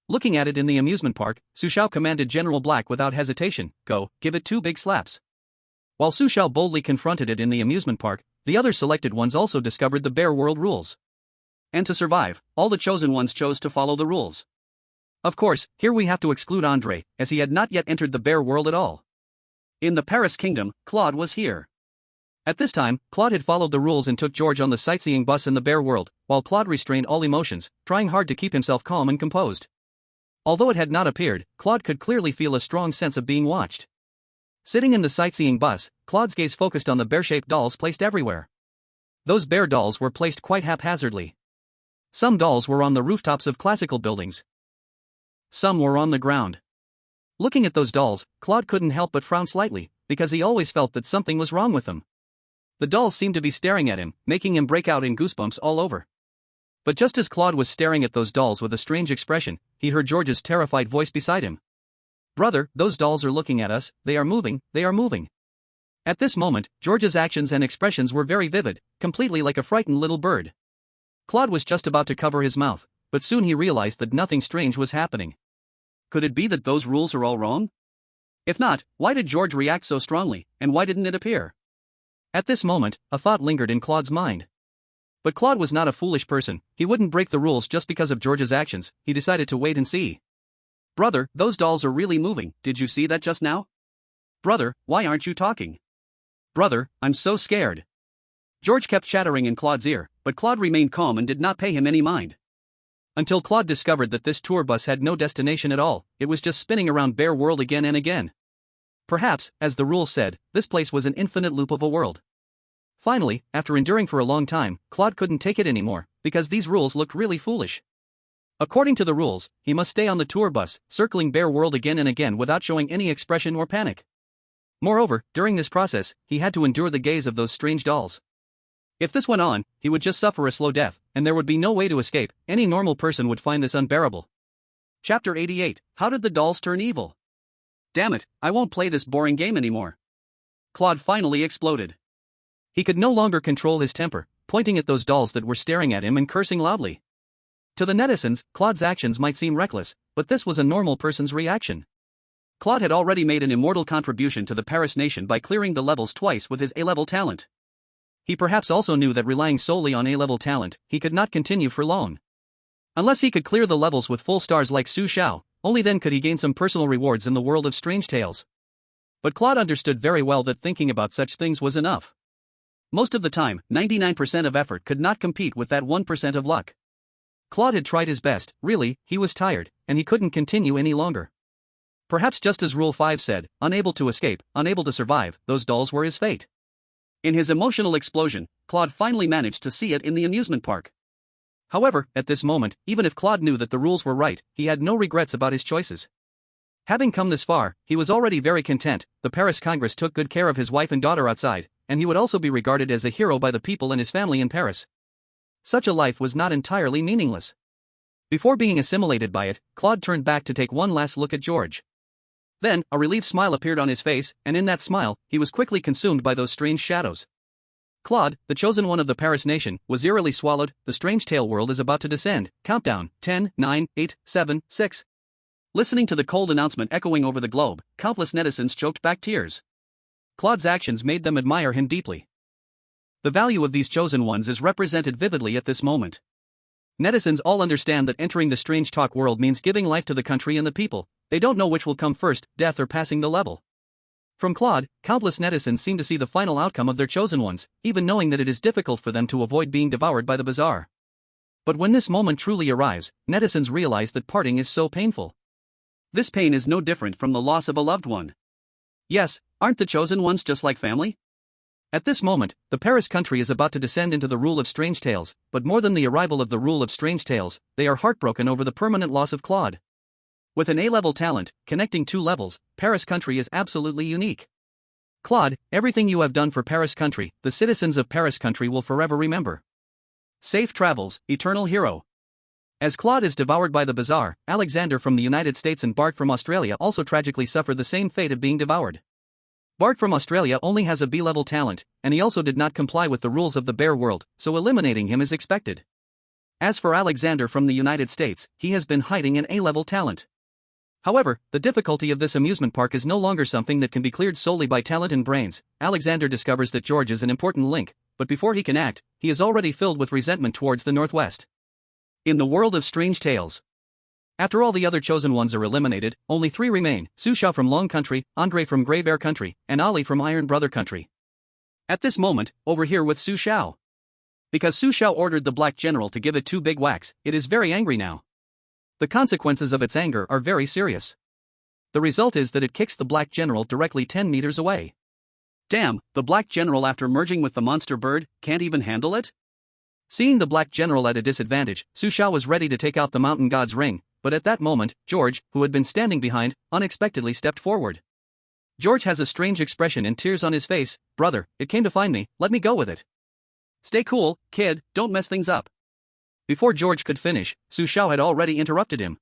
Looking at it in the amusement park, Su Xiao commanded General Black without hesitation, go, give it 2 big slaps. While Su Xiao boldly confronted it in the amusement park, the other selected ones also discovered the bear world rules. And to survive, all the chosen ones chose to follow the rules. Of course, here we have to exclude Andre, as he had not yet entered the bear world at all. In the Paris kingdom, Claude was here. At this time, Claude had followed the rules and took George on the sightseeing bus in the bear world, while Claude restrained all emotions, trying hard to keep himself calm and composed. Although it had not appeared, Claude could clearly feel a strong sense of being watched. Sitting in the sightseeing bus, Claude's gaze focused on the bear-shaped dolls placed everywhere. Those bear dolls were placed quite haphazardly. Some dolls were on the rooftops of classical buildings. Some were on the ground. Looking at those dolls, Claude couldn't help but frown slightly, because he always felt that something was wrong with them. The dolls seemed to be staring at him, making him break out in goosebumps all over. But just as Claude was staring at those dolls with a strange expression, he heard George's terrified voice beside him. Brother, those dolls are looking at us, they are moving, they are moving. At this moment, George's actions and expressions were very vivid, completely like a frightened little bird. Claude was just about to cover his mouth, but soon he realized that nothing strange was happening. Could it be that those rules are all wrong? If not, why did George react so strongly, and why didn't it appear? At this moment, a thought lingered in Claude's mind. But Claude was not a foolish person, he wouldn't break the rules just because of George's actions, he decided to wait and see. Brother, those dolls are really moving, did you see that just now? Brother, why aren't you talking? Brother, I'm so scared. George kept chattering in Claude's ear, but Claude remained calm and did not pay him any mind. Until Claude discovered that this tour bus had no destination at all, it was just spinning around Bear World again and again. Perhaps, as the rules said, this place was an infinite loop of a world. Finally, after enduring for a long time, Claude couldn't take it anymore, because these rules looked really foolish. According to the rules, he must stay on the tour bus, circling Bear World again and again without showing any expression or panic. Moreover, during this process, he had to endure the gaze of those strange dolls. If this went on, he would just suffer a slow death, and there would be no way to escape. Any normal person would find this unbearable. Chapter 88, How did the dolls turn evil? Damn it, I won't play this boring game anymore. Claude finally exploded. He could no longer control his temper, pointing at those dolls that were staring at him and cursing loudly. To the netizens, Claude's actions might seem reckless, but this was a normal person's reaction. Claude had already made an immortal contribution to the Paris nation by clearing the levels twice with his A-level talent. He perhaps also knew that relying solely on A-level talent, he could not continue for long. Unless he could clear the levels with full stars like Su Xiao, only then could he gain some personal rewards in the world of strange tales. But Claude understood very well that thinking about such things was enough. Most of the time, 99% of effort could not compete with that 1% of luck. Claude had tried his best, really, he was tired, and he couldn't continue any longer. Perhaps just as Rule 5 said, unable to escape, unable to survive, those dolls were his fate. In his emotional explosion, Claude finally managed to see it in the amusement park. However, at this moment, even if Claude knew that the rules were right, he had no regrets about his choices. Having come this far, he was already very content. The Paris Congress took good care of his wife and daughter outside, and he would also be regarded as a hero by the people and his family in Paris. Such a life was not entirely meaningless. Before being assimilated by it, Claude turned back to take one last look at George. Then, a relieved smile appeared on his face, and in that smile, he was quickly consumed by those strange shadows. Claude, the chosen one of the Paris nation, was eerily swallowed. The strange tale world is about to descend. Countdown, 10, 9, 8, 7, 6. Listening to the cold announcement echoing over the globe, countless netizens choked back tears. Claude's actions made them admire him deeply. The value of these chosen ones is represented vividly at this moment. Netizens all understand that entering the strange talk world means giving life to the country and the people. They don't know which will come first, death or passing the level. From Claude, countless netizens seem to see the final outcome of their chosen ones, even knowing that it is difficult for them to avoid being devoured by the bazaar. But when this moment truly arrives, netizens realize that parting is so painful. This pain is no different from the loss of a loved one. Yes, aren't the chosen ones just like family? At this moment, the Paris country is about to descend into the rule of strange tales, but more than the arrival of the rule of strange tales, they are heartbroken over the permanent loss of Claude. With an A-level talent, connecting two levels, Paris country is absolutely unique. Claude, everything you have done for Paris country, the citizens of Paris country will forever remember. Safe travels, eternal hero. As Claude is devoured by the bazaar, Alexander from the United States and Bart from Australia also tragically suffer the same fate of being devoured. Bart from Australia only has a B-level talent, and he also did not comply with the rules of the bear world, so eliminating him is expected. As for Alexander from the United States, he has been hiding an A-level talent. However, the difficulty of this amusement park is no longer something that can be cleared solely by talent and brains. Alexander discovers that George is an important link, but before he can act, he is already filled with resentment towards the Northwest. In the world of strange tales. After all the other chosen ones are eliminated, only 3 remain: Su Xiao from Long Country, Andre from Grey Bear Country, and Ali from Iron Brother Country. At this moment, over here with Su Xiao. Because Su Xiao ordered the Black General to give it 2 big whacks, it is very angry now. The consequences of its anger are very serious. The result is that it kicks the Black General directly 10 meters away. Damn, the Black General, after merging with the monster bird, can't even handle it? Seeing the Black General at a disadvantage, Su Xiao was ready to take out the Mountain God's ring, but at that moment, George, who had been standing behind, unexpectedly stepped forward. George has a strange expression and tears on his face. Brother, it came to find me, let me go with it. Stay cool, kid, don't mess things up. Before George could finish, Su Xiao had already interrupted him.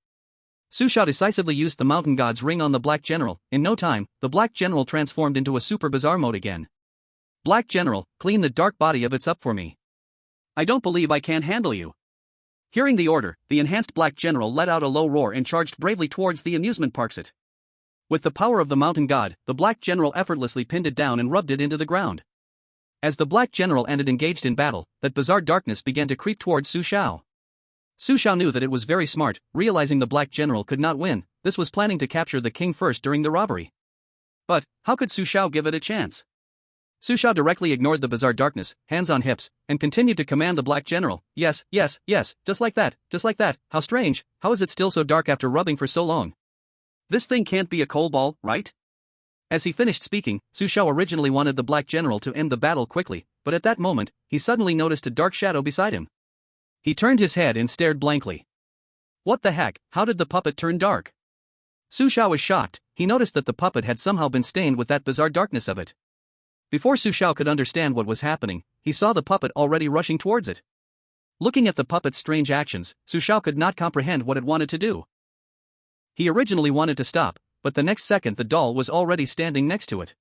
Su Xiao decisively used the Mountain God's ring on the Black General. In no time, the Black General transformed into a super bizarre mode again. Black General, clean the dark body of its up for me. I don't believe I can't handle you. Hearing the order, the enhanced Black General let out a low roar and charged bravely towards the amusement park set. With the power of the Mountain God, the Black General effortlessly pinned it down and rubbed it into the ground. As the Black General ended engaged in battle, that bizarre darkness began to creep towards Su Xiao. Su Xiao knew that it was very smart, realizing the Black General could not win. This was planning to capture the king first during the robbery. But, how could Su Xiao give it a chance? Su Xiao directly ignored the bizarre darkness, hands on hips, and continued to command the black general. Yes, yes, yes, just like that, just like that. How strange, how is it still so dark after rubbing for so long? This thing can't be a coal ball, right? As he finished speaking, Su Xiao originally wanted the black general to end the battle quickly, but at that moment, he suddenly noticed a dark shadow beside him. He turned his head and stared blankly. What the heck, how did the puppet turn dark? Su Xiao was shocked. He noticed that the puppet had somehow been stained with that bizarre darkness of it. Before Su Xiao could understand what was happening, he saw the puppet already rushing towards it. Looking at the puppet's strange actions, Su Xiao could not comprehend what it wanted to do. He originally wanted to stop, but the next second the doll was already standing next to it.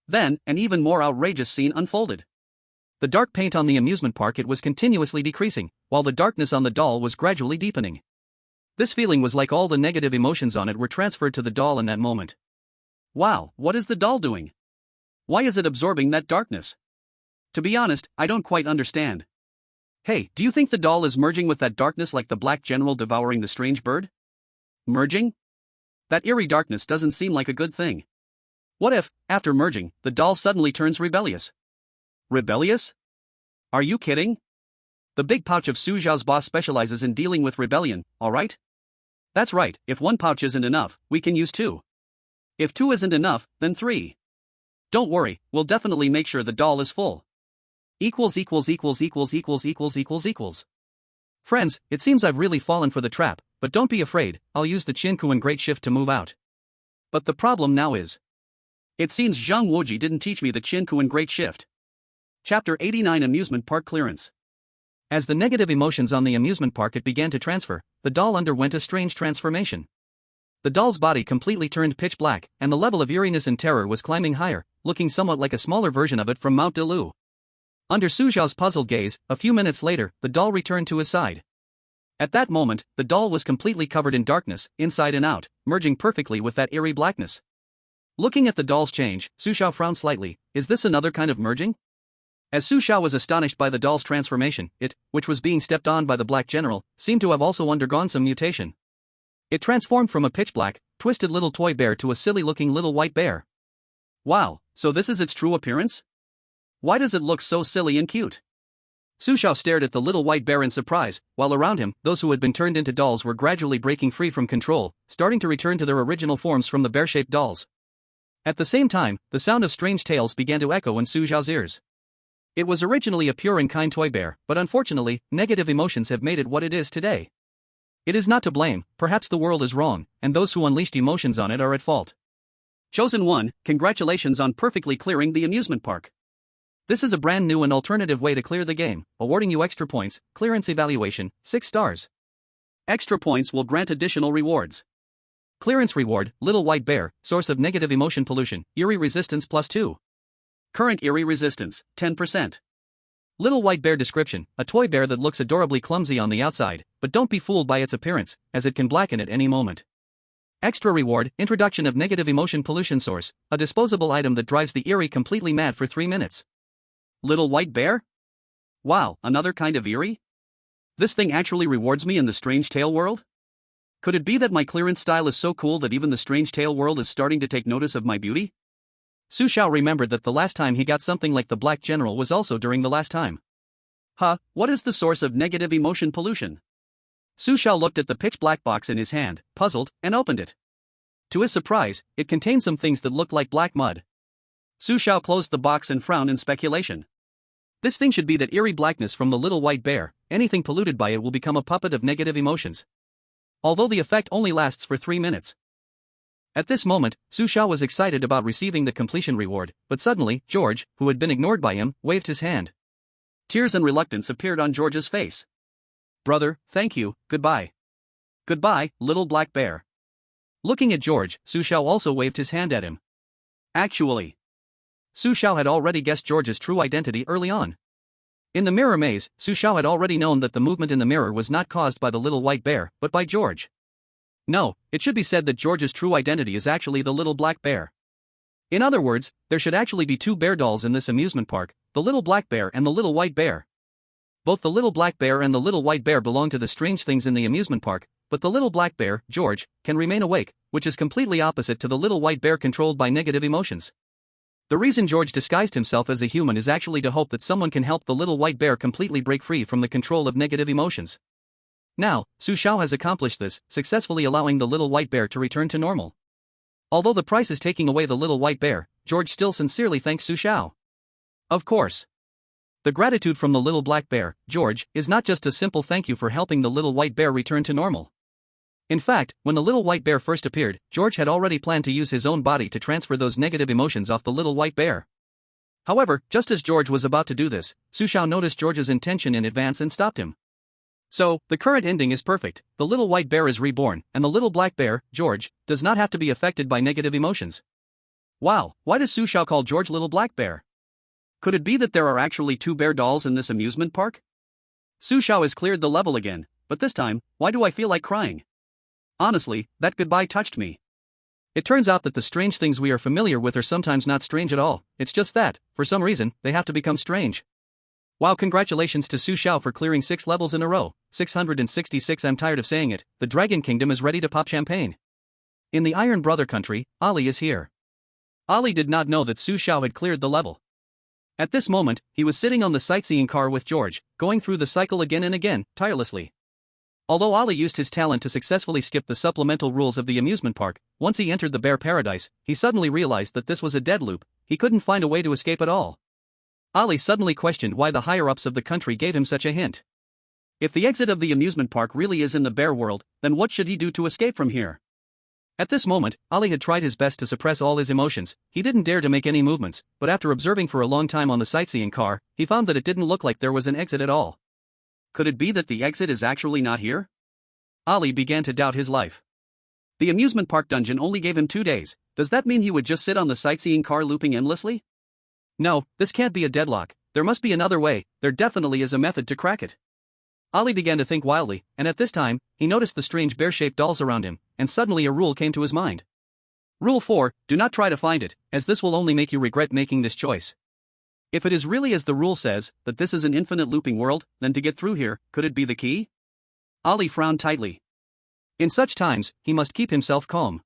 Then, an even more outrageous scene unfolded. The dark paint on the amusement park was continuously decreasing, while the darkness on the doll was gradually deepening. This feeling was like all the negative emotions on it were transferred to the doll in that moment. Wow, what is the doll doing? Why is it absorbing that darkness? To be honest, I don't quite understand. Hey, do you think the doll is merging with that darkness like the black general devouring the strange bird? Merging? That eerie darkness doesn't seem like a good thing. What if, after merging, the doll suddenly turns rebellious? Rebellious? Are you kidding? The big pouch of Su Xiao's boss specializes in dealing with rebellion, alright? That's right, if one pouch isn't enough, we can use two. If two isn't enough, then three. Don't worry, we'll definitely make sure the doll is full. Friends, it seems I've really fallen for the trap, but don't be afraid, I'll use the Qin Kuan Great Shift to move out. But the problem now is, it seems Zhang Wuji didn't teach me the Qin Kuan Great Shift. Chapter 89 Amusement Park Clearance. As the negative emotions on the amusement park began to transfer, the doll underwent a strange transformation. The doll's body completely turned pitch black, and the level of eeriness and terror was climbing higher, looking somewhat like a smaller version of it from Mount Delu. Under Su Xiao's puzzled gaze, a few minutes later, the doll returned to his side. At that moment, the doll was completely covered in darkness, inside and out, merging perfectly with that eerie blackness. Looking at the doll's change, Su Xiao frowned slightly. Is this another kind of merging? As Su Xiao was astonished by the doll's transformation, it, which was being stepped on by the black general, seemed to have also undergone some mutation. It transformed from a pitch-black, twisted little toy bear to a silly-looking little white bear. Wow, so this is its true appearance? Why does it look so silly and cute? Su Xiao stared at the little white bear in surprise, while around him, those who had been turned into dolls were gradually breaking free from control, starting to return to their original forms from the bear-shaped dolls. At the same time, the sound of strange tales began to echo in Su Xiao's ears. It was originally a pure and kind toy bear, but unfortunately, negative emotions have made it what it is today. It is not to blame, perhaps the world is wrong, and those who unleashed emotions on it are at fault. Chosen one, congratulations on perfectly clearing the amusement park. This is a brand new and alternative way to clear the game, awarding you extra points, clearance evaluation, 6 stars. Extra points will grant additional rewards. Clearance reward, Little White Bear, source of negative emotion pollution, eerie resistance +2. Current eerie resistance, 10%. Little White Bear description, a toy bear that looks adorably clumsy on the outside, but don't be fooled by its appearance, as it can blacken at any moment. Extra reward, introduction of negative emotion pollution source, a disposable item that drives the eerie completely mad for 3 minutes. Little White Bear? Wow, another kind of eerie? This thing actually rewards me in the Strange Tale world? Could it be that my clearance style is so cool that even the Strange Tale world is starting to take notice of my beauty? Su Xiao remembered that the last time he got something like the Black General was also during the last time. What is the source of negative emotion pollution? Su Xiao looked at the pitch-black box in his hand, puzzled, and opened it. To his surprise, it contained some things that looked like black mud. Su Xiao closed the box and frowned in speculation. This thing should be that eerie blackness from the Little White Bear. Anything polluted by it will become a puppet of negative emotions. Although the effect only lasts for 3 minutes. At this moment, Su Xiao was excited about receiving the completion reward, but suddenly, George, who had been ignored by him, waved his hand. Tears and reluctance appeared on George's face. Brother, thank you, goodbye. Goodbye, little black bear. Looking at George, Su Xiao also waved his hand at him. Actually, Su Xiao had already guessed George's true identity early on. In the mirror maze, Su Xiao had already known that the movement in the mirror was not caused by the little white bear, but by George. No, it should be said that George's true identity is actually the little black bear. In other words, there should actually be 2 bear dolls in this amusement park, the little black bear and the little white bear. Both the little black bear and the little white bear belong to the strange things in the amusement park, but the little black bear, George, can remain awake, which is completely opposite to the little white bear controlled by negative emotions. The reason George disguised himself as a human is actually to hope that someone can help the little white bear completely break free from the control of negative emotions. Now, Su Xiao has accomplished this, successfully allowing the little white bear to return to normal. Although the price is taking away the little white bear, George still sincerely thanks Su Xiao. Of course. The gratitude from the little black bear, George, is not just a simple thank you for helping the little white bear return to normal. In fact, when the little white bear first appeared, George had already planned to use his own body to transfer those negative emotions off the little white bear. However, just as George was about to do this, Su Xiao noticed George's intention in advance and stopped him. So, the current ending is perfect. The little white bear is reborn, and the little black bear, George, does not have to be affected by negative emotions. Wow, why does Su Xiao call George Little Black Bear? Could it be that there are actually two bear dolls in this amusement park? Su Xiao has cleared the level again, but this time, why do I feel like crying? Honestly, that goodbye touched me. It turns out that the strange things we are familiar with are sometimes not strange at all, it's just that, for some reason, they have to become strange. Wow, congratulations to Su Xiao for clearing 6 levels in a row, 666. I'm tired of saying it, the Dragon Kingdom is ready to pop champagne. In the Iron Brother country, Ali is here. Ali did not know that Su Xiao had cleared the level. At this moment, he was sitting on the sightseeing car with George, going through the cycle again and again, tirelessly. Although Ali used his talent to successfully skip the supplemental rules of the amusement park, once he entered the bear paradise, he suddenly realized that this was a dead loop, he couldn't find a way to escape at all. Ali suddenly questioned why the higher-ups of the country gave him such a hint. If the exit of the amusement park really is in the bear world, then what should he do to escape from here? At this moment, Ali had tried his best to suppress all his emotions, he didn't dare to make any movements, but after observing for a long time on the sightseeing car, he found that it didn't look like there was an exit at all. Could it be that the exit is actually not here? Ali began to doubt his life. The amusement park dungeon only gave him 2 days, does that mean he would just sit on the sightseeing car looping endlessly? No, this can't be a deadlock, there must be another way, there definitely is a method to crack it. Ali began to think wildly, and at this time, he noticed the strange bear-shaped dolls around him, and suddenly a rule came to his mind. Rule 4, do not try to find it, as this will only make you regret making this choice. If it is really as the rule says, that this is an infinite looping world, then to get through here, could it be the key? Ali frowned tightly. In such times, he must keep himself calm.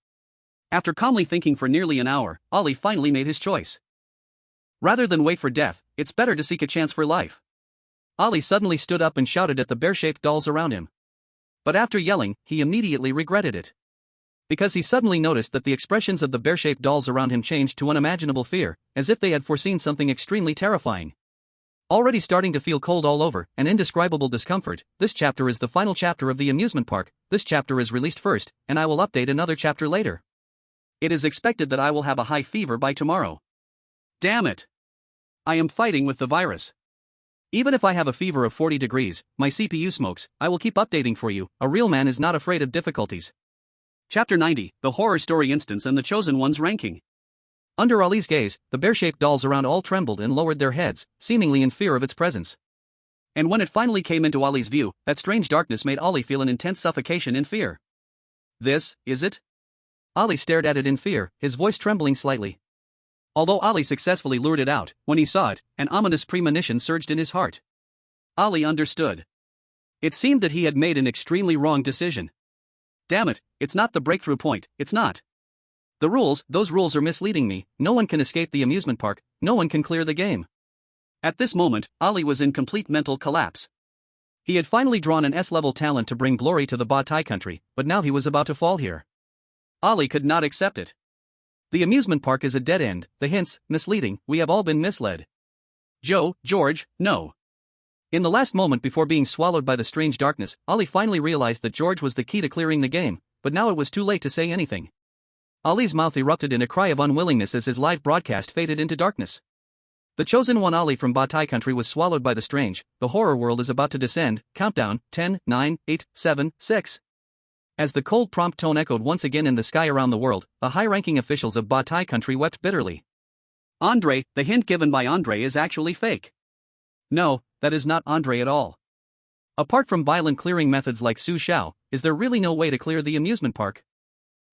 After calmly thinking for nearly an hour, Ali finally made his choice. Rather than wait for death, it's better to seek a chance for life. Ali suddenly stood up and shouted at the bear-shaped dolls around him. But after yelling, he immediately regretted it. Because he suddenly noticed that the expressions of the bear-shaped dolls around him changed to unimaginable fear, as if they had foreseen something extremely terrifying. Already starting to feel cold all over, and indescribable discomfort, this chapter is the final chapter of the amusement park, this chapter is released first, and I will update another chapter later. It is expected that I will have a high fever by tomorrow. Damn it! I am fighting with the virus. Even if I have a fever of 40 degrees, my CPU smokes, I will keep updating for you, a real man is not afraid of difficulties. Chapter 90, The Horror Story Instance and the Chosen One's Ranking. Under Ali's gaze, the bear-shaped dolls around all trembled and lowered their heads, seemingly in fear of its presence. And when it finally came into Ali's view, that strange darkness made Ali feel an intense suffocation and fear. This, is it? Ali stared at it in fear, his voice trembling slightly. Although Ali successfully lured it out, when he saw it, an ominous premonition surged in his heart. Ali understood. It seemed that he had made an extremely wrong decision. Damn it, it's not the breakthrough point, it's not. The rules, those rules are misleading me, no one can escape the amusement park, no one can clear the game. At this moment, Ali was in complete mental collapse. He had finally drawn an S-level talent to bring glory to the Ba Tai country, but now he was about to fall here. Ali could not accept it. The amusement park is a dead end, the hints, misleading, we have all been misled. George, no. In the last moment before being swallowed by the strange darkness, Ali finally realized that George was the key to clearing the game, but now it was too late to say anything. Ali's mouth erupted in a cry of unwillingness as his live broadcast faded into darkness. The chosen one Ali from Ba Tai country was swallowed by the strange, the horror world is about to descend, countdown, 10, 9, 8, 7, 6. As the cold prompt tone echoed once again in the sky around the world, the high-ranking officials of Ba Tai country wept bitterly. Andre, the hint given by Andre is actually fake. No, that is not Andre at all. Apart from violent clearing methods like Su Xiao, is there really no way to clear the amusement park?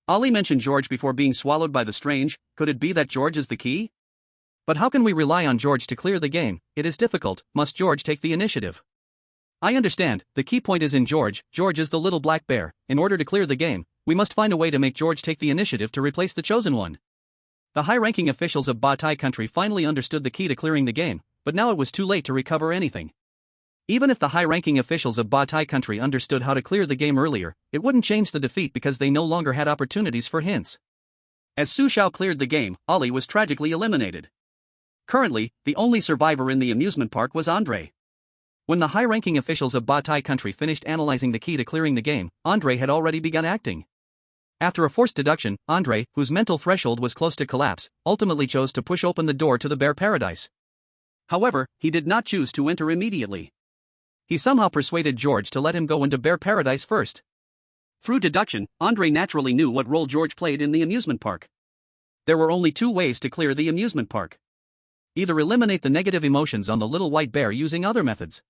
Ali mentioned George before being swallowed by the strange, could it be that George is the key? But how can we rely on George to clear the game? It is difficult, must George take the initiative? I understand, the key point is in George is the little black bear, in order to clear the game, we must find a way to make George take the initiative to replace the chosen one. The high-ranking officials of Baatai country finally understood the key to clearing the game, but now it was too late to recover anything. Even if the high-ranking officials of Baatai country understood how to clear the game earlier, it wouldn't change the defeat because they no longer had opportunities for hints. As Su Xiao cleared the game, Ollie was tragically eliminated. Currently, the only survivor in the amusement park was Andre. When the high-ranking officials of Baatai country finished analyzing the key to clearing the game, Andre had already begun acting. After a forced deduction, Andre, whose mental threshold was close to collapse, ultimately chose to push open the door to the bear paradise. However, he did not choose to enter immediately. He somehow persuaded George to let him go into bear paradise first. Through deduction, Andre naturally knew what role George played in the amusement park. There were only two ways to clear the amusement park. Either eliminate the negative emotions on the little white bear using other methods,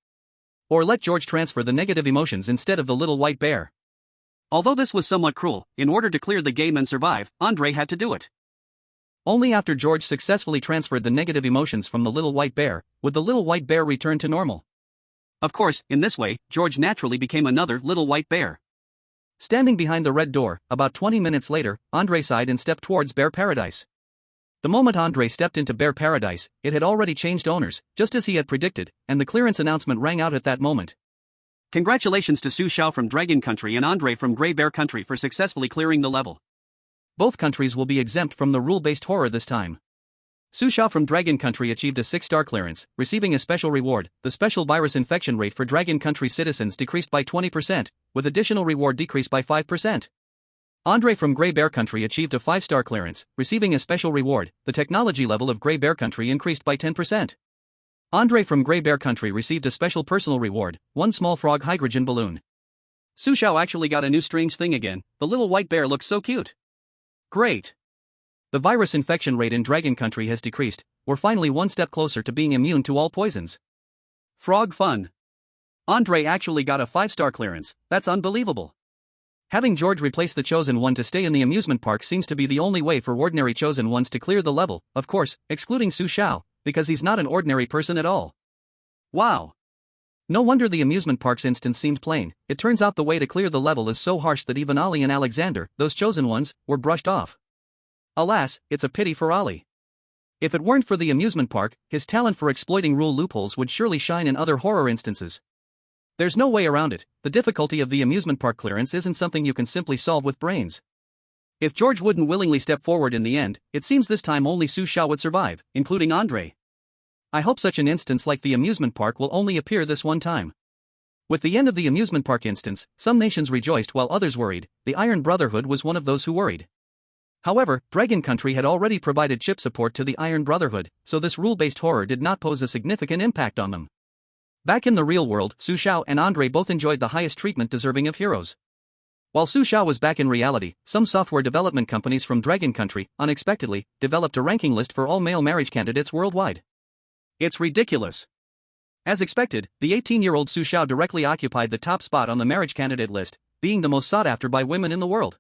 or let George transfer the negative emotions instead of the little white bear. Although this was somewhat cruel, in order to clear the game and survive, Andre had to do it. Only after George successfully transferred the negative emotions from the little white bear, would the little white bear return to normal. Of course, in this way, George naturally became another little white bear. Standing behind the red door, about 20 minutes later, Andre sighed and stepped towards bear paradise. The moment Andre stepped into bear paradise, it had already changed owners, just as he had predicted, and the clearance announcement rang out at that moment. Congratulations to Su Xiao from Dragon Country and Andre from Grey Bear Country for successfully clearing the level. Both countries will be exempt from the rule-based horror this time. Su Xiao from Dragon Country achieved a 6-star clearance, receiving a special reward. The special virus infection rate for Dragon Country citizens decreased by 20%, with additional reward decreased by 5%. Andre from Grey Bear Country achieved a 5-star clearance, receiving a special reward. The technology level of Grey Bear Country increased by 10%. Andre from Grey Bear Country received a special personal reward, 1 small frog hydrogen balloon. Su Xiao actually got a new strange thing again. The little white bear looks so cute. Great. The virus infection rate in Dragon Country has decreased. We're finally one step closer to being immune to all poisons. Frog fun. Andre actually got a 5-star clearance. That's unbelievable. Having George replace the Chosen One to stay in the amusement park seems to be the only way for ordinary Chosen Ones to clear the level, of course, excluding Su Xiao, because he's not an ordinary person at all. Wow. No wonder the amusement park's instance seemed plain. It turns out the way to clear the level is so harsh that even Ollie and Alexander, those chosen ones, were brushed off. Alas, it's a pity for Ollie. If it weren't for the amusement park, his talent for exploiting rule loopholes would surely shine in other horror instances. There's no way around it. The difficulty of the amusement park clearance isn't something you can simply solve with brains. If George wouldn't willingly step forward in the end, it seems this time only Su Xiao would survive, including Andre. I hope such an instance like the amusement park will only appear this one time. With the end of the amusement park instance, some nations rejoiced while others worried. The Iron Brotherhood was one of those who worried. However, Dragon Country had already provided chip support to the Iron Brotherhood, so this rule-based horror did not pose a significant impact on them. Back in the real world, Su Xiao and Andre both enjoyed the highest treatment deserving of heroes. While Su Xiao was back in reality, some software development companies from Dragon Country, unexpectedly, developed a ranking list for all male marriage candidates worldwide. It's ridiculous. As expected, the 18-year-old Su Xiao directly occupied the top spot on the marriage candidate list, being the most sought after by women in the world.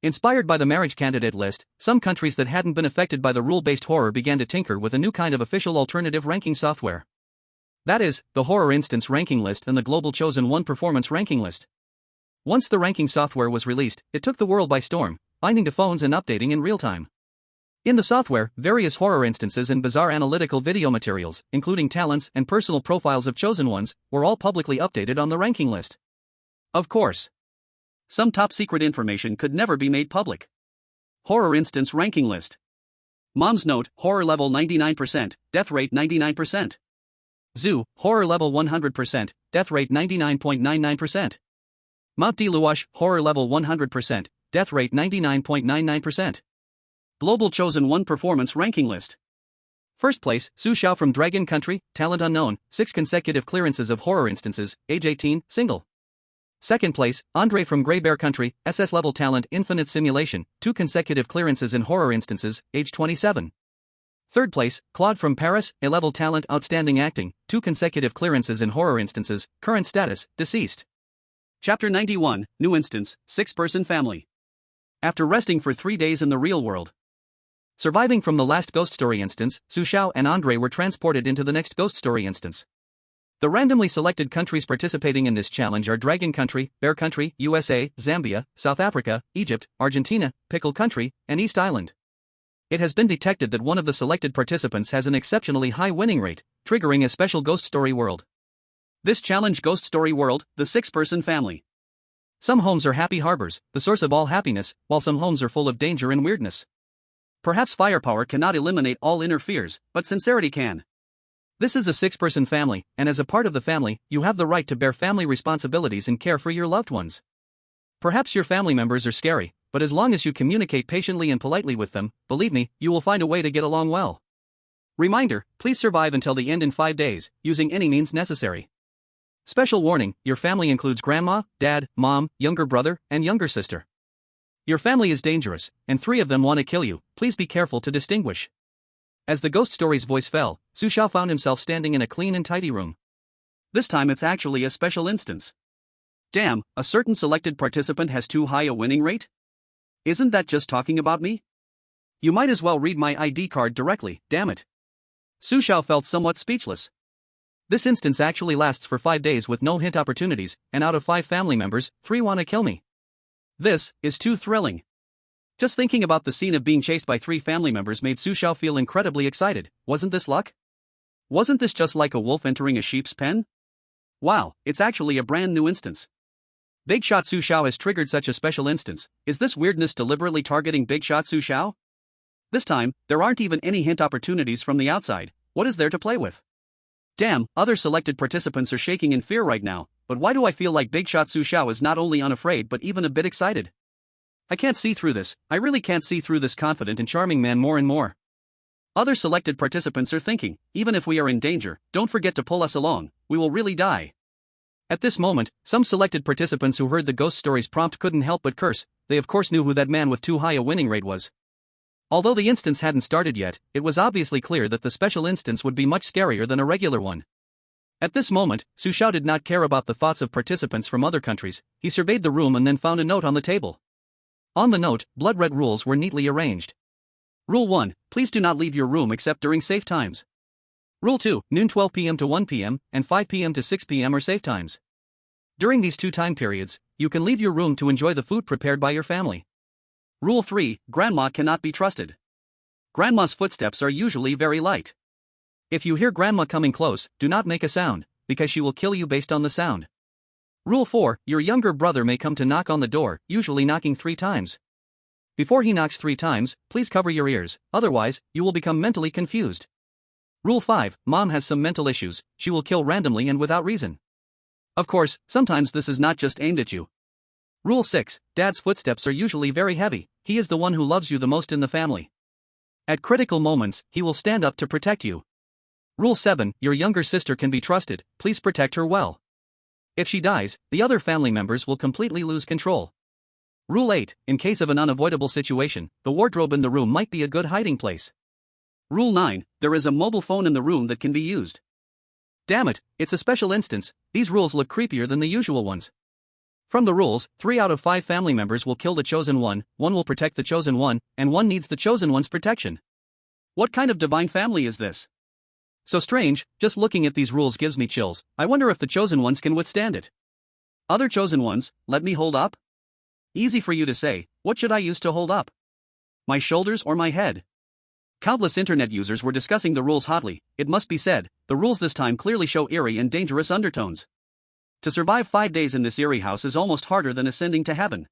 Inspired by the marriage candidate list, some countries that hadn't been affected by the rule-based horror began to tinker with a new kind of official alternative ranking software. That is, the Horror Instance Ranking List and the Global Chosen One Performance Ranking List. Once the ranking software was released, it took the world by storm, binding to phones and updating in real time. In the software, various horror instances and bizarre analytical video materials, including talents and personal profiles of chosen ones, were all publicly updated on the ranking list. Of course, some top-secret information could never be made public. Horror Instance Ranking List. Mom's Note, Horror Level 99%, Death Rate 99%. Zoo, Horror Level 100%, Death Rate 99.99%. Mount Deluash, Horror Level 100%, Death Rate 99.99%. Global Chosen One Performance Ranking List. First place, Su Xiao from Dragon Country, Talent Unknown, 6 consecutive clearances of horror instances, age 18, single. Second place, Andre from Grey Bear Country, SS Level Talent Infinite Simulation, 2 consecutive clearances in horror instances, age 27. Third place, Claude from Paris, A-Level Talent Outstanding Acting, 2 consecutive clearances in horror instances, current status, deceased. Chapter 91, New Instance, 6-Person Family. After resting for 3 days in the real world. Surviving from the last Ghost Story instance, Su Xiao and Andre were transported into the next Ghost Story instance. The randomly selected countries participating in this challenge are Dragon Country, Bear Country, USA, Zambia, South Africa, Egypt, Argentina, Pickle Country, and East Island. It has been detected that one of the selected participants has an exceptionally high winning rate, triggering a special ghost story world. This challenge ghost story world, the 6-person family. Some homes are happy harbors, the source of all happiness, while some homes are full of danger and weirdness. Perhaps firepower cannot eliminate all inner fears, but sincerity can. This is a 6-person family, and as a part of the family, you have the right to bear family responsibilities and care for your loved ones. Perhaps your family members are scary, but as long as you communicate patiently and politely with them, believe me, you will find a way to get along well. Reminder, please survive until the end in 5 days, using any means necessary. Special warning, your family includes grandma, dad, mom, younger brother, and younger sister. Your family is dangerous, and 3 of them want to kill you, please be careful to distinguish. As the ghost story's voice fell, Su Xiao found himself standing in a clean and tidy room. This time it's actually a special instance. Damn, a certain selected participant has too high a winning rate? Isn't that just talking about me? You might as well read my ID card directly, damn it. Su Xiao felt somewhat speechless. This instance actually lasts for 5 days with no hint opportunities, and out of 5 family members, 3 want to kill me. This is too thrilling. Just thinking about the scene of being chased by 3 family members made Su Xiao feel incredibly excited. Wasn't this luck? Wasn't this just like a wolf entering a sheep's pen? Wow, it's actually a brand new instance. Big Shot Su Xiao has triggered such a special instance. Is this weirdness deliberately targeting Big Shot Su Xiao? This time, there aren't even any hint opportunities from the outside. What is there to play with? Damn, other selected participants are shaking in fear right now, but why do I feel like Big Shot Su Xiao is not only unafraid but even a bit excited? I can't see through this, I really can't see through this confident and charming man more and more. Other selected participants are thinking, even if we are in danger, don't forget to pull us along, we will really die. At this moment, some selected participants who heard the ghost story's prompt couldn't help but curse. They of course knew who that man with too high a winning rate was. Although the instance hadn't started yet, it was obviously clear that the special instance would be much scarier than a regular one. At this moment, Su Xiao did not care about the thoughts of participants from other countries. He surveyed the room and then found a note on the table. On the note, blood-red rules were neatly arranged. Rule 1, please do not leave your room except during safe times. Rule 2, noon 12 p.m. to 1 p.m., and 5 p.m. to 6 p.m. are safe times. During these 2 time periods, you can leave your room to enjoy the food prepared by your family. Rule 3, grandma cannot be trusted. Grandma's footsteps are usually very light. If you hear grandma coming close, do not make a sound, because she will kill you based on the sound. Rule 4, your younger brother may come to knock on the door, usually knocking 3 times. Before he knocks 3 times, please cover your ears, otherwise, you will become mentally confused. Rule 5, mom has some mental issues, she will kill randomly and without reason. Of course, sometimes this is not just aimed at you. Rule 6, dad's footsteps are usually very heavy, he is the one who loves you the most in the family. At critical moments, he will stand up to protect you. Rule 7, your younger sister can be trusted, please protect her well. If she dies, the other family members will completely lose control. Rule 8, in case of an unavoidable situation, the wardrobe in the room might be a good hiding place. Rule 9, there is a mobile phone in the room that can be used. Damn it, it's a special instance, these rules look creepier than the usual ones. From the rules, 3 out of 5 family members will kill the chosen one, 1 will protect the chosen one, and 1 needs the chosen one's protection. What kind of divine family is this? So strange, just looking at these rules gives me chills. I wonder if the chosen ones can withstand it. Other chosen ones, let me hold up? Easy for you to say, what should I use to hold up? My shoulders or my head? Countless internet users were discussing the rules hotly. It must be said, the rules this time clearly show eerie and dangerous undertones. To survive 5 days in this eerie house is almost harder than ascending to heaven.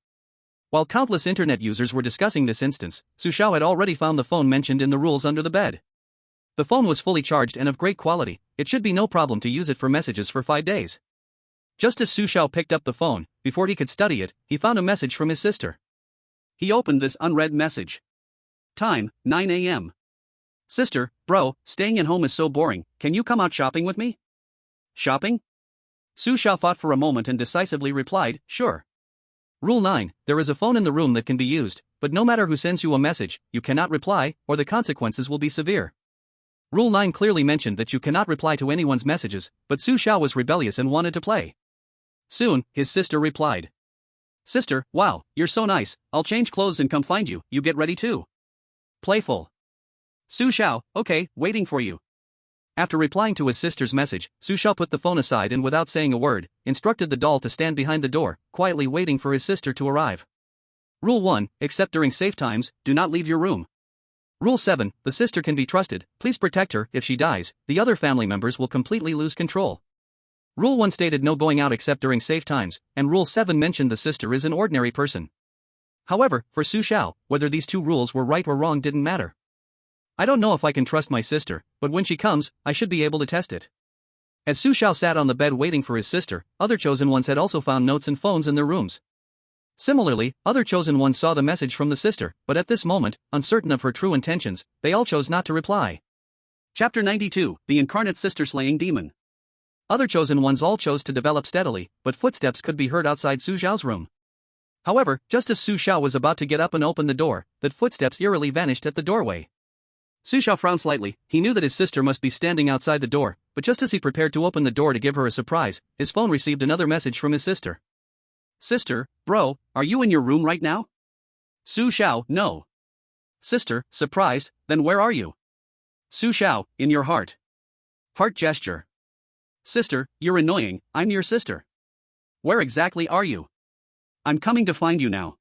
While countless internet users were discussing this instance, Su Xiao had already found the phone mentioned in the rules under the bed. The phone was fully charged and of great quality, it should be no problem to use it for messages for 5 days. Just as Su Xiao picked up the phone, before he could study it, he found a message from his sister. He opened this unread message. Time, 9 a.m. Sister, bro, staying at home is so boring, can you come out shopping with me? Shopping? Su Xiao thought for a moment and decisively replied, sure. Rule 9, there is a phone in the room that can be used, but no matter who sends you a message, you cannot reply, or the consequences will be severe. Rule 9 clearly mentioned that you cannot reply to anyone's messages, but Su Xiao was rebellious and wanted to play. Soon, his sister replied. Sister, wow, you're so nice, I'll change clothes and come find you, you get ready too. Playful. Su Xiao, okay, waiting for you. After replying to his sister's message, Su Xiao put the phone aside and without saying a word, instructed the doll to stand behind the door, quietly waiting for his sister to arrive. Rule 1, except during safe times, do not leave your room. Rule 7, the sister can be trusted, please protect her. If she dies, the other family members will completely lose control. Rule 1 stated no going out except during safe times, and Rule 7 mentioned the sister is an ordinary person. However, for Su Xiao, whether these two rules were right or wrong didn't matter. I don't know if I can trust my sister, but when she comes, I should be able to test it. As Su Xiao sat on the bed waiting for his sister, other chosen ones had also found notes and phones in their rooms. Similarly, other chosen ones saw the message from the sister, but at this moment, uncertain of her true intentions, they all chose not to reply. Chapter 92, The Incarnate Sister-Slaying Demon. Other chosen ones all chose to develop steadily, but footsteps could be heard outside Su Xiao's room. However, just as Su Xiao was about to get up and open the door, that footsteps eerily vanished at the doorway. Su Xiao frowned slightly. He knew that his sister must be standing outside the door, but just as he prepared to open the door to give her a surprise, his phone received another message from his sister. Sister, bro, are you in your room right now? Su Xiao, no. Sister, surprised, then where are you? Su Xiao, in your heart. Heart gesture. Sister, you're annoying, I'm your sister. Where exactly are you? I'm coming to find you now.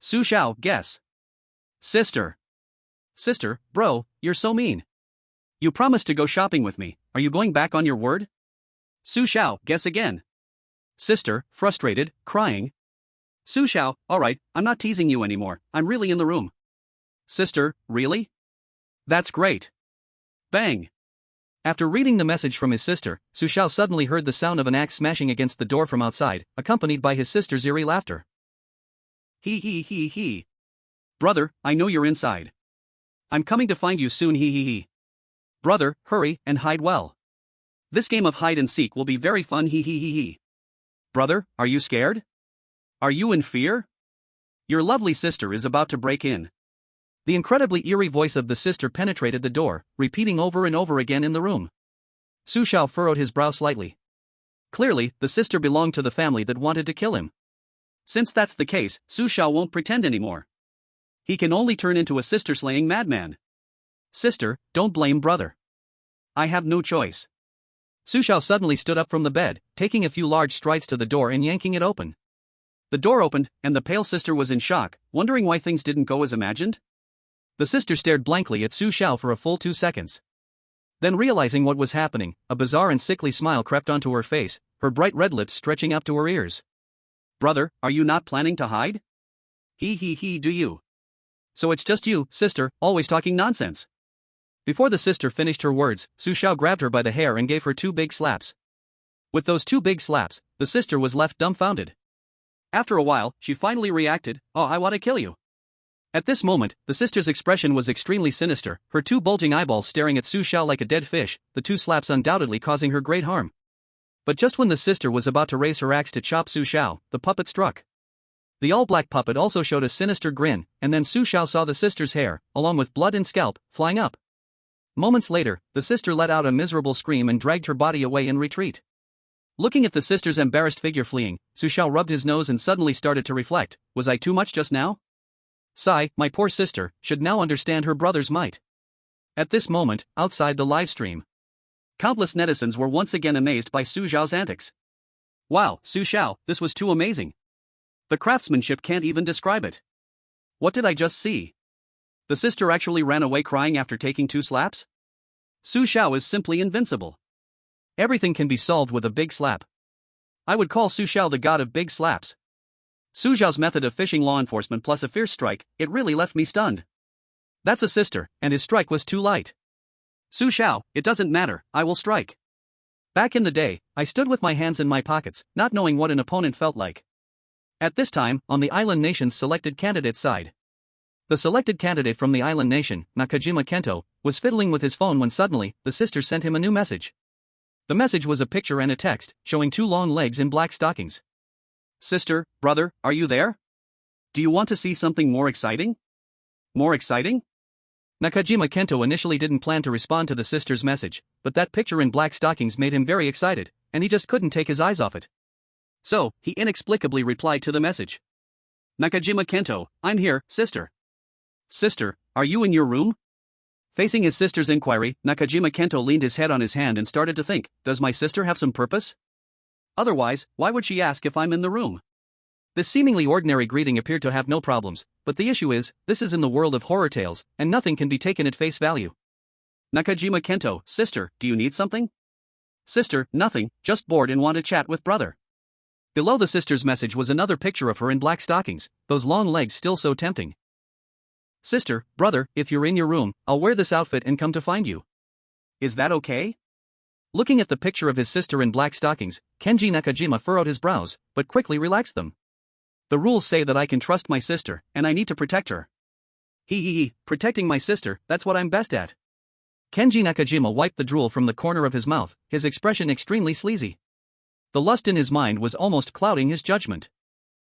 Su Xiao, guess. Sister. Sister, bro, you're so mean. You promised to go shopping with me, are you going back on your word? Su Xiao, guess again. Sister, frustrated, crying. Su Xiao, alright, I'm not teasing you anymore, I'm really in the room. Sister, really? That's great. Bang. After reading the message from his sister, Su Xiao suddenly heard the sound of an axe smashing against the door from outside, accompanied by his sister's eerie laughter. He he he he. Brother, I know you're inside. I'm coming to find you soon he he he. Brother, hurry, and hide well. This game of hide and seek will be very fun he he he he. Brother, are you scared? Are you in fear? Your lovely sister is about to break in. The incredibly eerie voice of the sister penetrated the door, repeating over and over again in the room. Su Xiao furrowed his brow slightly. Clearly, the sister belonged to the family that wanted to kill him. Since that's the case, Su Xiao won't pretend anymore. He can only turn into a sister-slaying madman. Sister, don't blame brother. I have no choice. Su Xiao suddenly stood up from the bed, taking a few large strides to the door and yanking it open. The door opened, and the pale sister was in shock, wondering why things didn't go as imagined. The sister stared blankly at Su Xiao for a full 2 seconds. Then realizing what was happening, a bizarre and sickly smile crept onto her face, her bright red lips stretching up to her ears. Brother, are you not planning to hide? He do you? So it's just you, sister, always talking nonsense. Before the sister finished her words, Su Xiao grabbed her by the hair and gave her 2 big slaps. With those 2 big slaps, the sister was left dumbfounded. After a while, she finally reacted, "Oh, I want to kill you." At this moment, the sister's expression was extremely sinister, her 2 bulging eyeballs staring at Su Xiao like a dead fish, the 2 slaps undoubtedly causing her great harm. But just when the sister was about to raise her axe to chop Su Xiao, the puppet struck. The all-black puppet also showed a sinister grin, and then Su Xiao saw the sister's hair, along with blood and scalp, flying up. Moments later, the sister let out a miserable scream and dragged her body away in retreat. Looking at the sister's embarrassed figure fleeing, Su Xiao rubbed his nose and suddenly started to reflect, was I too much just now? Sai, my poor sister, should now understand her brother's might. At this moment, outside the live stream, countless netizens were once again amazed by Su Xiao's antics. Wow, Su Xiao, this was too amazing. The craftsmanship can't even describe it. What did I just see? The sister actually ran away crying after taking 2 slaps? Su Xiao is simply invincible. Everything can be solved with a big slap. I would call Su Xiao the god of big slaps. Su Xiao's method of fishing law enforcement plus a fierce strike, it really left me stunned. That's a sister, and his strike was too light. Su Xiao, it doesn't matter, I will strike. Back in the day, I stood with my hands in my pockets, not knowing what an opponent felt like. At this time, on the island nation's selected candidate side. The selected candidate from the island nation, Nakajima Kento, was fiddling with his phone when suddenly, the sister sent him a new message. The message was a picture and a text, showing 2 long legs in black stockings. Sister, brother, are you there? Do you want to see something more exciting? More exciting? Nakajima Kento initially didn't plan to respond to the sister's message, but that picture in black stockings made him very excited, and he just couldn't take his eyes off it. So, he inexplicably replied to the message. Nakajima Kento, I'm here, sister. Sister, are you in your room? Facing his sister's inquiry, Nakajima Kento leaned his head on his hand and started to think, does my sister have some purpose? Otherwise, why would she ask if I'm in the room? This seemingly ordinary greeting appeared to have no problems, but the issue is, this is in the world of horror tales, and nothing can be taken at face value. Nakajima Kento, sister, do you need something? Sister, nothing, just bored and want to chat with brother. Below the sister's message was another picture of her in black stockings, those long legs still so tempting. Sister, brother, if you're in your room, I'll wear this outfit and come to find you. Is that okay? Looking at the picture of his sister in black stockings, Kenji Nakajima furrowed his brows, but quickly relaxed them. The rules say that I can trust my sister, and I need to protect her. Protecting my sister, that's what I'm best at. Kenji Nakajima wiped the drool from the corner of his mouth, his expression extremely sleazy. The lust in his mind was almost clouding his judgment.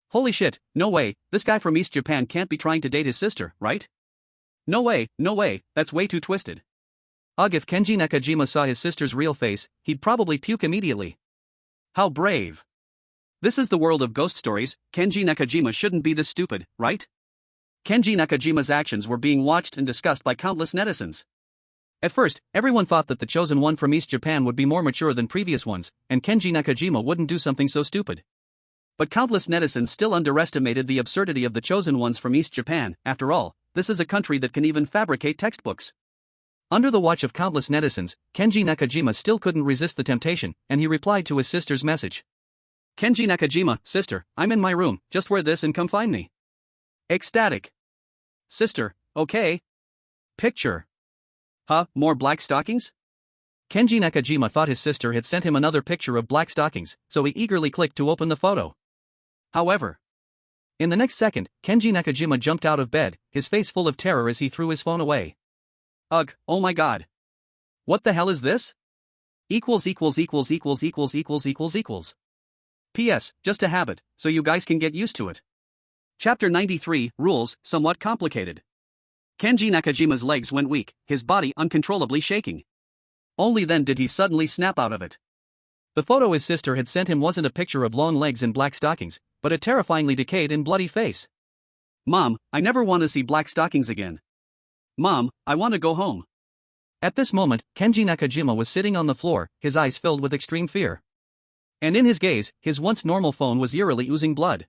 Holy shit, no way, this guy from East Japan can't be trying to date his sister, right? No way, that's way too twisted. Ugh, if Kenji Nakajima saw his sister's real face, he'd probably puke immediately. How brave. This is the world of ghost stories, Kenji Nakajima shouldn't be this stupid, right? Kenji Nakajima's actions were being watched and discussed by countless netizens. At first, everyone thought that the chosen one from East Japan would be more mature than previous ones, and Kenji Nakajima wouldn't do something so stupid. But countless netizens still underestimated the absurdity of the chosen ones from East Japan. After all, this is a country that can even fabricate textbooks. Under the watch of countless netizens, Kenji Nakajima still couldn't resist the temptation, and he replied to his sister's message. Kenji Nakajima, sister, I'm in my room, just wear this and come find me. Ecstatic. Sister, okay. Picture. Huh, more black stockings? Kenji Nakajima thought his sister had sent him another picture of black stockings, so he eagerly clicked to open the photo. However, in the next second, Kenji Nakajima jumped out of bed, his face full of terror as he threw his phone away. Ugh, oh my god. What the hell is this? P.S. Just a habit, so you guys can get used to it. Chapter 93, Rules, somewhat complicated. Kenji Nakajima's legs went weak, his body uncontrollably shaking. Only then did he suddenly snap out of it. The photo his sister had sent him wasn't a picture of long legs and black stockings, but a terrifyingly decayed and bloody face. Mom, I never want to see black stockings again. Mom, I want to go home. At this moment, Kenji Nakajima was sitting on the floor, his eyes filled with extreme fear. And in his gaze, his once normal phone was eerily oozing blood.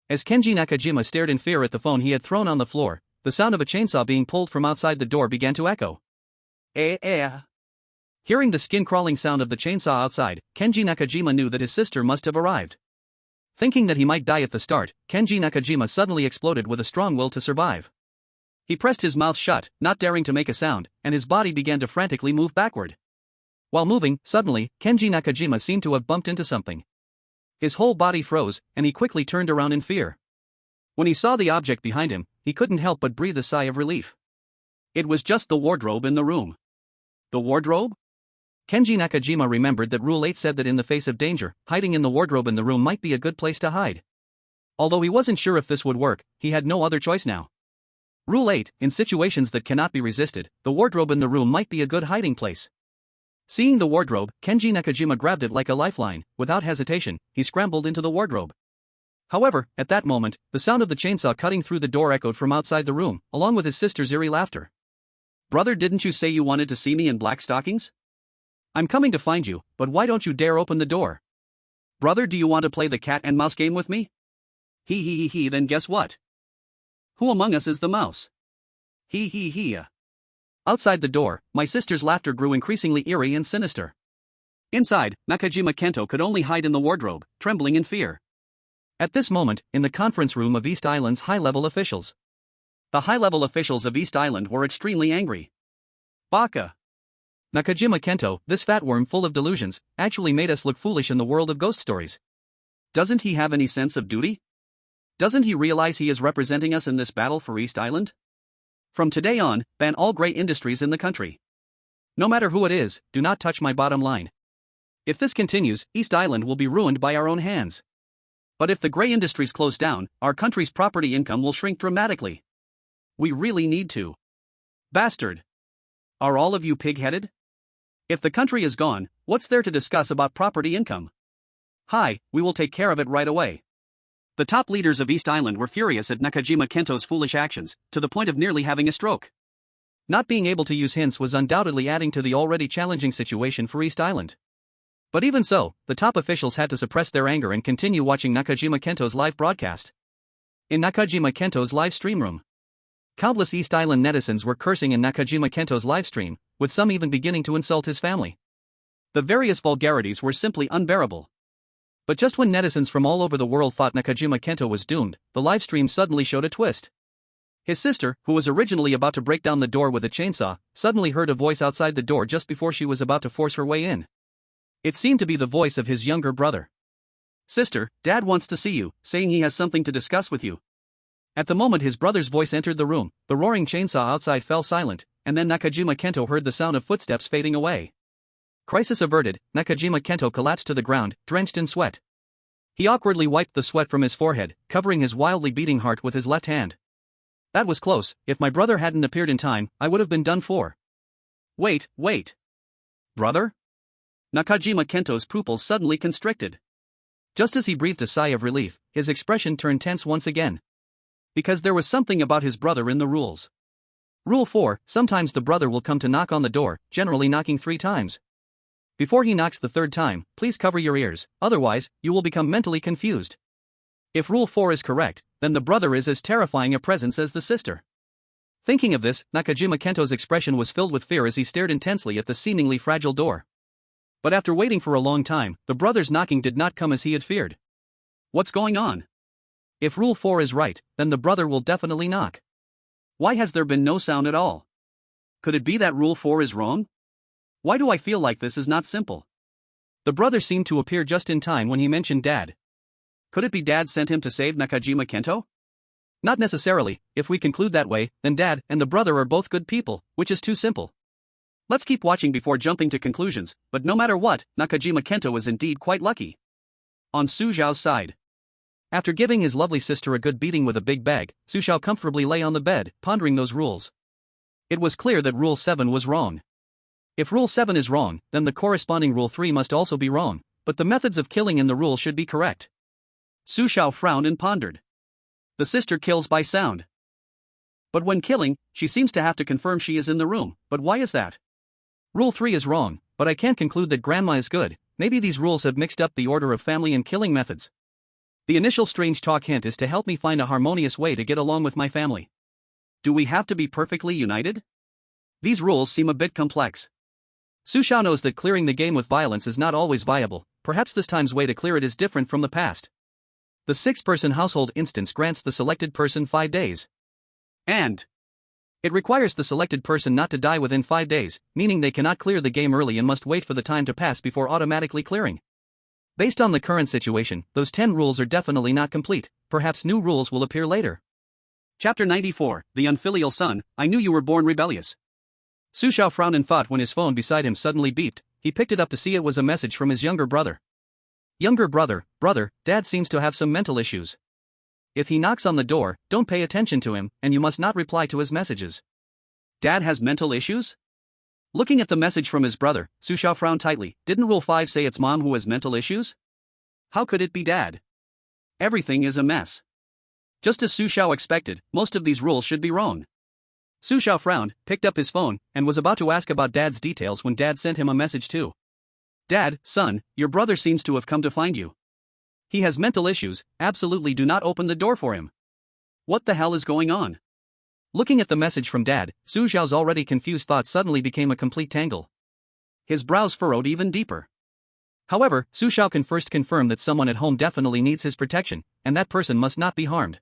As Kenji Nakajima stared in fear at the phone he had thrown on the floor, the sound of a chainsaw being pulled from outside the door began to echo. Hearing the skin-crawling sound of the chainsaw outside, Kenji Nakajima knew that his sister must have arrived. Thinking that he might die at the start, Kenji Nakajima suddenly exploded with a strong will to survive. He pressed his mouth shut, not daring to make a sound, and his body began to frantically move backward. While moving, suddenly, Kenji Nakajima seemed to have bumped into something. His whole body froze, and he quickly turned around in fear. When he saw the object behind him, he couldn't help but breathe a sigh of relief. It was just the wardrobe in the room. The wardrobe? Kenji Nakajima remembered that Rule 8 said that in the face of danger, hiding in the wardrobe in the room might be a good place to hide. Although he wasn't sure if this would work, he had no other choice now. Rule 8, in situations that cannot be resisted, the wardrobe in the room might be a good hiding place. Seeing the wardrobe, Kenji Nakajima grabbed it like a lifeline. Without hesitation, he scrambled into the wardrobe. However, at that moment, the sound of the chainsaw cutting through the door echoed from outside the room, along with his sister's eerie laughter. Brother, didn't you say you wanted to see me in black stockings? I'm coming to find you, but why don't you dare open the door? Brother, do you want to play the cat and mouse game with me? Then guess what? Who among us is the mouse? Outside the door, my sister's laughter grew increasingly eerie and sinister. Inside, Nakajima Kento could only hide in the wardrobe, trembling in fear. At this moment, in the conference room of East Island's high-level officials. The high-level officials of East Island were extremely angry. Baka! Nakajima Kento, this fatworm full of delusions, actually made us look foolish in the world of ghost stories. Doesn't he have any sense of duty? Doesn't he realize he is representing us in this battle for East Island? From today on, ban all gray industries in the country. No matter who it is, do not touch my bottom line. If this continues, East Island will be ruined by our own hands. But if the gray industries close down, our country's property income will shrink dramatically. We really need to. Bastard. Are all of you pig-headed? If the country is gone, what's there to discuss about property income? Hi, we will take care of it right away. The top leaders of East Island were furious at Nakajima Kento's foolish actions, to the point of nearly having a stroke. Not being able to use hints was undoubtedly adding to the already challenging situation for East Island. But even so, the top officials had to suppress their anger and continue watching Nakajima Kento's live broadcast. In Nakajima Kento's live stream room, countless East Island netizens were cursing in Nakajima Kento's livestream, with some even beginning to insult his family. The various vulgarities were simply unbearable. But just when netizens from all over the world thought Nakajima Kento was doomed, the livestream suddenly showed a twist. His sister, who was originally about to break down the door with a chainsaw, suddenly heard a voice outside the door just before she was about to force her way in. It seemed to be the voice of his younger brother. "Sister, Dad wants to see you, saying he has something to discuss with you." At the moment his brother's voice entered the room, the roaring chainsaw outside fell silent, and then Nakajima Kento heard the sound of footsteps fading away. Crisis averted, Nakajima Kento collapsed to the ground, drenched in sweat. He awkwardly wiped the sweat from his forehead, covering his wildly beating heart with his left hand. "That was close. If my brother hadn't appeared in time, I would have been done for." Wait. Brother?" Nakajima Kento's pupils suddenly constricted. Just as he breathed a sigh of relief, his expression turned tense once again. Because there was something about his brother in the rules. Rule 4, sometimes the brother will come to knock on the door, generally knocking 3 times. Before he knocks the 3rd time, please cover your ears, otherwise, you will become mentally confused. If Rule 4 is correct, then the brother is as terrifying a presence as the sister. Thinking of this, Nakajima Kento's expression was filled with fear as he stared intensely at the seemingly fragile door. But after waiting for a long time, the brother's knocking did not come as he had feared. What's going on? If Rule 4 is right, then the brother will definitely knock. Why has there been no sound at all? Could it be that Rule 4 is wrong? Why do I feel like this is not simple? The brother seemed to appear just in time when he mentioned Dad. Could it be Dad sent him to save Nakajima Kento? Not necessarily. If we conclude that way, then Dad and the brother are both good people, which is too simple. Let's keep watching before jumping to conclusions, but no matter what, Nakajima Kento is indeed quite lucky. On Su Xiao's side. After giving his lovely sister a good beating with a big bag, Su Xiao comfortably lay on the bed, pondering those rules. It was clear that Rule 7 was wrong. If Rule 7 is wrong, then the corresponding Rule 3 must also be wrong, but the methods of killing in the rule should be correct. Su Xiao frowned and pondered. The sister kills by sound. But when killing, she seems to have to confirm she is in the room, but why is that? Rule 3 is wrong, but I can't conclude that Grandma is good. Maybe these rules have mixed up the order of family and killing methods. The initial strange talk hint is to help me find a harmonious way to get along with my family. Do we have to be perfectly united? These rules seem a bit complex. Su Xiao knows that clearing the game with violence is not always viable. Perhaps this time's way to clear it is different from the past. The 6-person household instance grants the selected person 5 days. And it requires the selected person not to die within 5 days, meaning they cannot clear the game early and must wait for the time to pass before automatically clearing. Based on the current situation, those 10 rules are definitely not complete. Perhaps new rules will appear later. Chapter 94, The Unfilial Son, I Knew You Were Born Rebellious. Su Xiao frowned in thought when his phone beside him suddenly beeped. He picked it up to see it was a message from his younger brother. Younger brother, Dad seems to have some mental issues. If he knocks on the door, don't pay attention to him, and you must not reply to his messages. Dad has mental issues? Looking at the message from his brother, Su Xiao frowned tightly. Didn't Rule 5 say it's Mom who has mental issues? How could it be Dad? Everything is a mess. Just as Su Xiao expected, most of these rules should be wrong. Su Xiao frowned, picked up his phone, and was about to ask about Dad's details when Dad sent him a message too. Dad, son, your brother seems to have come to find you. He has mental issues, absolutely do not open the door for him. What the hell is going on? Looking at the message from Dad, Su Xiao's already confused thoughts suddenly became a complete tangle. His brows furrowed even deeper. However, Su Xiao can first confirm that someone at home definitely needs his protection, and that person must not be harmed.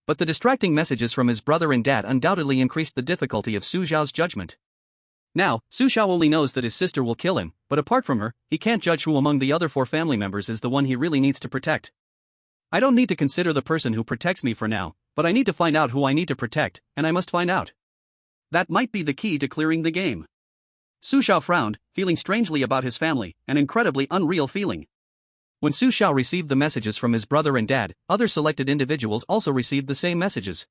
But the distracting messages from his brother and Dad undoubtedly increased the difficulty of Su Xiao's judgment. Now, Su Xiao only knows that his sister will kill him, but apart from her, he can't judge who among the other 4 family members is the one he really needs to protect. I don't need to consider the person who protects me for now, but I need to find out who I need to protect, and I must find out. That might be the key to clearing the game. Su Xiao frowned, feeling strangely about his family, an incredibly unreal feeling. When Su Xiao received the messages from his brother and Dad, other selected individuals also received the same messages.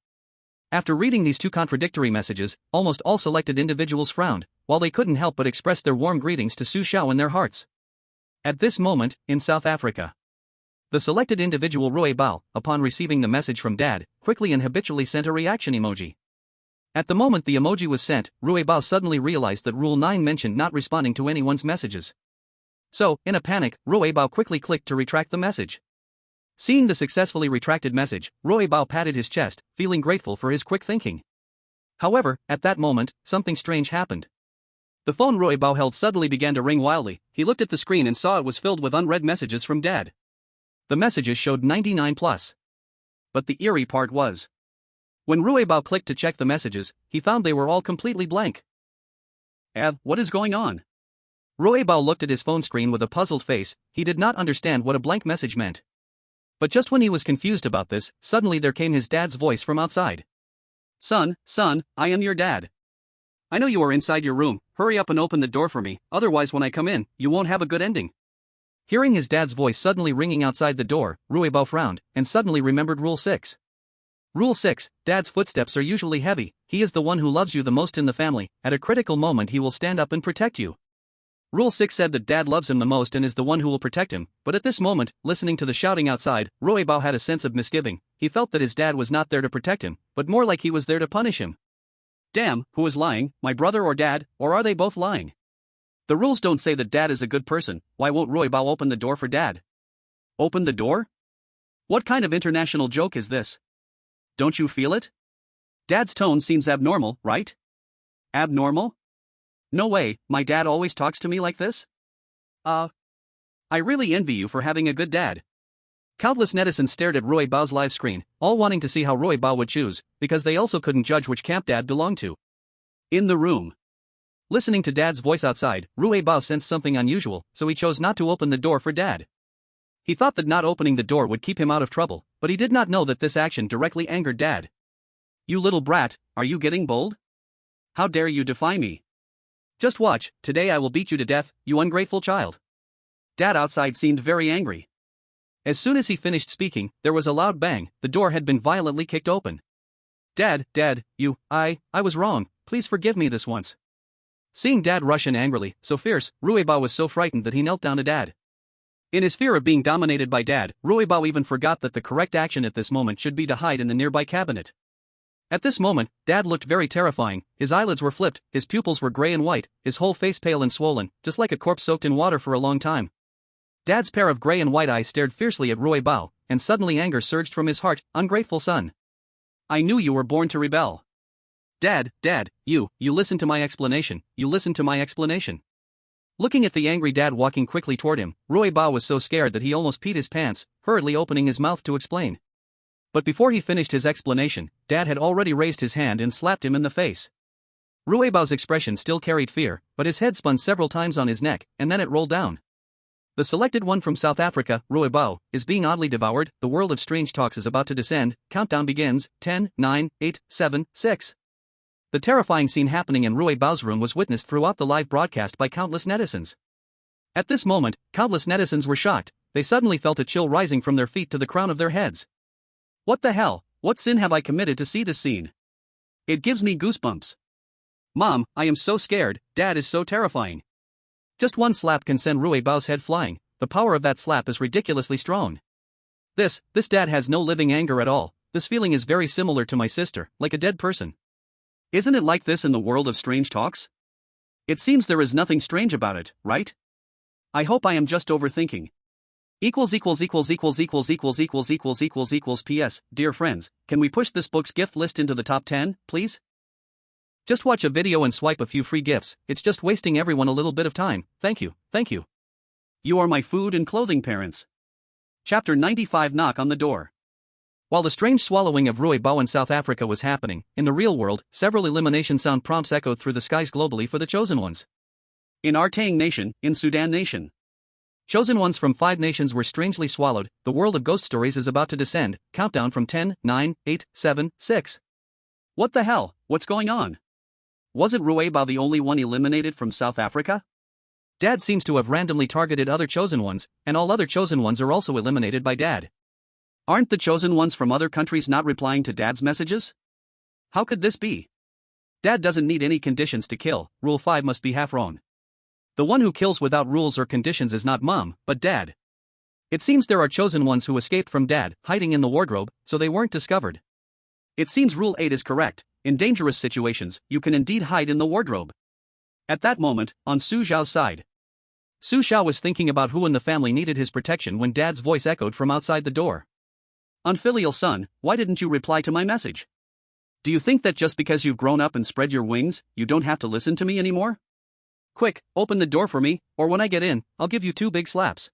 After reading these 2 contradictory messages, almost all selected individuals frowned, while they couldn't help but express their warm greetings to Su Xiao in their hearts. At this moment, in South Africa, the selected individual Rui Bao, upon receiving the message from Dad, quickly and habitually sent a reaction emoji. At the moment the emoji was sent, Rui Bao suddenly realized that Rule 9 mentioned not responding to anyone's messages. So, in a panic, Ruibao quickly clicked to retract the message. Seeing the successfully retracted message, Ruibao patted his chest, feeling grateful for his quick thinking. However, at that moment, something strange happened. The phone Ruibao held suddenly began to ring wildly. He looked at the screen and saw it was filled with unread messages from Dad. The messages showed 99 plus. But the eerie part was, when Ruibao clicked to check the messages, he found they were all completely blank. What is going on? Ruibao looked at his phone screen with a puzzled face. He did not understand what a blank message meant. But just when he was confused about this, suddenly there came his dad's voice from outside. Son, I am your dad. I know you are inside your room. Hurry up and open the door for me, otherwise when I come in, you won't have a good ending. Hearing his dad's voice suddenly ringing outside the door, Ruibao frowned, and suddenly remembered Rule 6. Rule 6, Dad's footsteps are usually heavy. He is the one who loves you the most in the family. At a critical moment he will stand up and protect you. Rule 6 said that Dad loves him the most and is the one who will protect him, but at this moment, listening to the shouting outside, Ruibao had a sense of misgiving. He felt that his dad was not there to protect him, but more like he was there to punish him. Damn, who is lying, my brother or Dad, or are they both lying? The rules don't say that Dad is a good person. Why won't Ruibao open the door for Dad? Open the door? What kind of international joke is this? Don't you feel it? Dad's tone seems abnormal, right? Abnormal? No way, my dad always talks to me like this? I really envy you for having a good dad. Countless netizens stared at Ruibao's live screen, all wanting to see how Ruibao would choose, because they also couldn't judge which camp Dad belonged to. In the room. Listening to Dad's voice outside, Ruibao sensed something unusual, so he chose not to open the door for Dad. He thought that not opening the door would keep him out of trouble, but he did not know that this action directly angered Dad. You little brat, are you getting bold? How dare you defy me? Just watch, today I will beat you to death, you ungrateful child. Dad outside seemed very angry. As soon as he finished speaking, there was a loud bang. The door had been violently kicked open. Dad, I was wrong, please forgive me this once. Seeing Dad rush in angrily, so fierce, Ruibao was so frightened that he knelt down to Dad. In his fear of being dominated by Dad, Ruibao even forgot that the correct action at this moment should be to hide in the nearby cabinet. At this moment, Dad looked very terrifying. His eyelids were flipped, his pupils were gray and white, his whole face pale and swollen, just like a corpse soaked in water for a long time. Dad's pair of gray and white eyes stared fiercely at Ruibao, and suddenly anger surged from his heart. Ungrateful son. I knew you were born to rebel. Dad, you listen to my explanation, Looking at the angry Dad walking quickly toward him, Ruibao was so scared that he almost peed his pants, hurriedly opening his mouth to explain. But before he finished his explanation, Dad had already raised his hand and slapped him in the face. Ruibao's expression still carried fear, but his head spun several times on his neck, and then it rolled down. The selected one from South Africa, Ruibao, is being oddly devoured. The world of strange talks is about to descend. Countdown begins. 10, 9, 8, 7, 6. The terrifying scene happening in Ruibao's room was witnessed throughout the live broadcast by countless netizens. At this moment, countless netizens were shocked. They suddenly felt a chill rising from their feet to the crown of their heads. What the hell? What sin have I committed to see this scene? It gives me goosebumps. Mom, I am so scared. Dad is so terrifying. Just one slap can send Ruibao's head flying. The power of that slap is ridiculously strong. This dad has no living anger at all. This feeling is very similar to my sister, like a dead person. Isn't it like this in the world of strange talks? It seems there is nothing strange about it, right? I hope I am just overthinking. P.S. Dear friends, can we push this book's gift list into the top 10, please? Just watch a video and swipe a few free gifts. It's just wasting everyone a little bit of time. Thank you. You are my food and clothing parents. Chapter 95. Knock on the door. While the strange swallowing of Ruibao in South Africa was happening, in the real world, several elimination sound prompts echoed through the skies globally for the chosen ones. In Artang Nation, in Sudan Nation. Chosen ones from 5 nations were strangely swallowed. The world of ghost stories is about to descend. Countdown from 10, 9, 8, 7, 6. What the hell? What's going on? Wasn't Ruibao the only one eliminated from South Africa? Dad seems to have randomly targeted other chosen ones, and all other chosen ones are also eliminated by Dad. Aren't the chosen ones from other countries not replying to Dad's messages? How could this be? Dad doesn't need any conditions to kill. Rule 5 must be half wrong. The one who kills without rules or conditions is not Mom, but Dad. It seems there are chosen ones who escaped from Dad, hiding in the wardrobe, so they weren't discovered. It seems Rule 8 is correct. In dangerous situations, you can indeed hide in the wardrobe. At that moment, on Su Xiao's side. Su Xiao was thinking about who in the family needed his protection when Dad's voice echoed from outside the door. Unfilial son, why didn't you reply to my message? Do you think that just because you've grown up and spread your wings, you don't have to listen to me anymore? Quick, open the door for me, or when I get in, I'll give you 2 big slaps.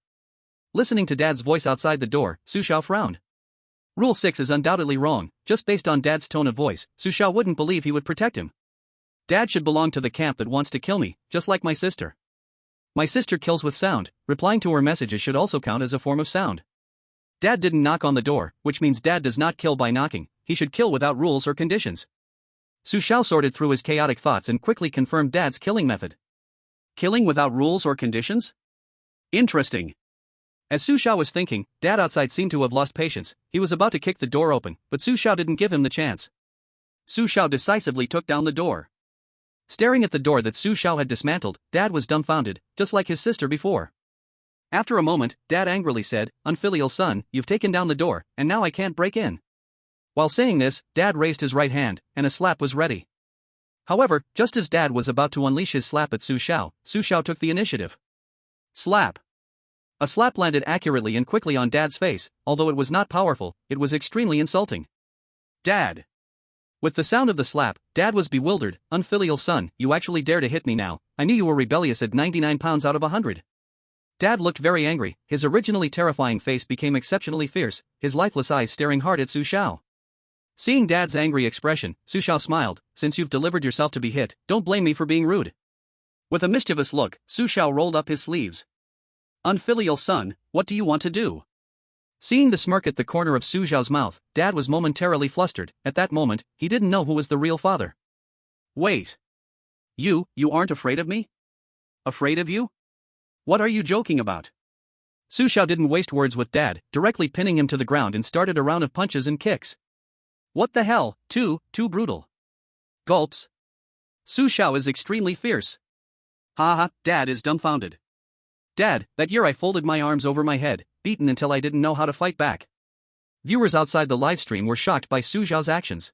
Listening to Dad's voice outside the door, Su Xiao frowned. Rule 6 is undoubtedly wrong. Just based on Dad's tone of voice, Su Xiao wouldn't believe he would protect him. Dad should belong to the camp that wants to kill me, just like my sister. My sister kills with sound. Replying to her messages should also count as a form of sound. Dad didn't knock on the door, which means Dad does not kill by knocking. He should kill without rules or conditions. Su Xiao sorted through his chaotic thoughts and quickly confirmed Dad's killing method. Killing without rules or conditions? Interesting. As Su Xiao was thinking, Dad outside seemed to have lost patience. He was about to kick the door open, but Su Xiao didn't give him the chance. Su Xiao decisively took down the door. Staring at the door that Su Xiao had dismantled, Dad was dumbfounded, just like his sister before. After a moment, Dad angrily said, "Unfilial son, you've taken down the door, and now I can't break in." While saying this, Dad raised his right hand, and a slap was ready. However, just as Dad was about to unleash his slap at Su Xiao took the initiative. Slap. A slap landed accurately and quickly on Dad's face. Although it was not powerful, it was extremely insulting. Dad. With the sound of the slap, Dad was bewildered. "Unfilial son, you actually dare to hit me now? I knew you were rebellious at 99 pounds out of 100. Dad looked very angry. His originally terrifying face became exceptionally fierce, his lifeless eyes staring hard at Su Xiao. Seeing Dad's angry expression, Su Xiao smiled. "Since you've delivered yourself to be hit, don't blame me for being rude." With a mischievous look, Su Xiao rolled up his sleeves. "Unfilial son, what do you want to do?" Seeing the smirk at the corner of Su Xiao's mouth, Dad was momentarily flustered. At that moment, he didn't know who was the real father. Wait. You aren't afraid of me? Afraid of you? What are you joking about? Su Xiao didn't waste words with Dad, directly pinning him to the ground and started a round of punches and kicks. What the hell, too brutal. Gulps. Su Xiao is extremely fierce. Haha, Dad is dumbfounded. Dad, that year I folded my arms over my head, beaten until I didn't know how to fight back. Viewers outside the livestream were shocked by Su Xiao's actions.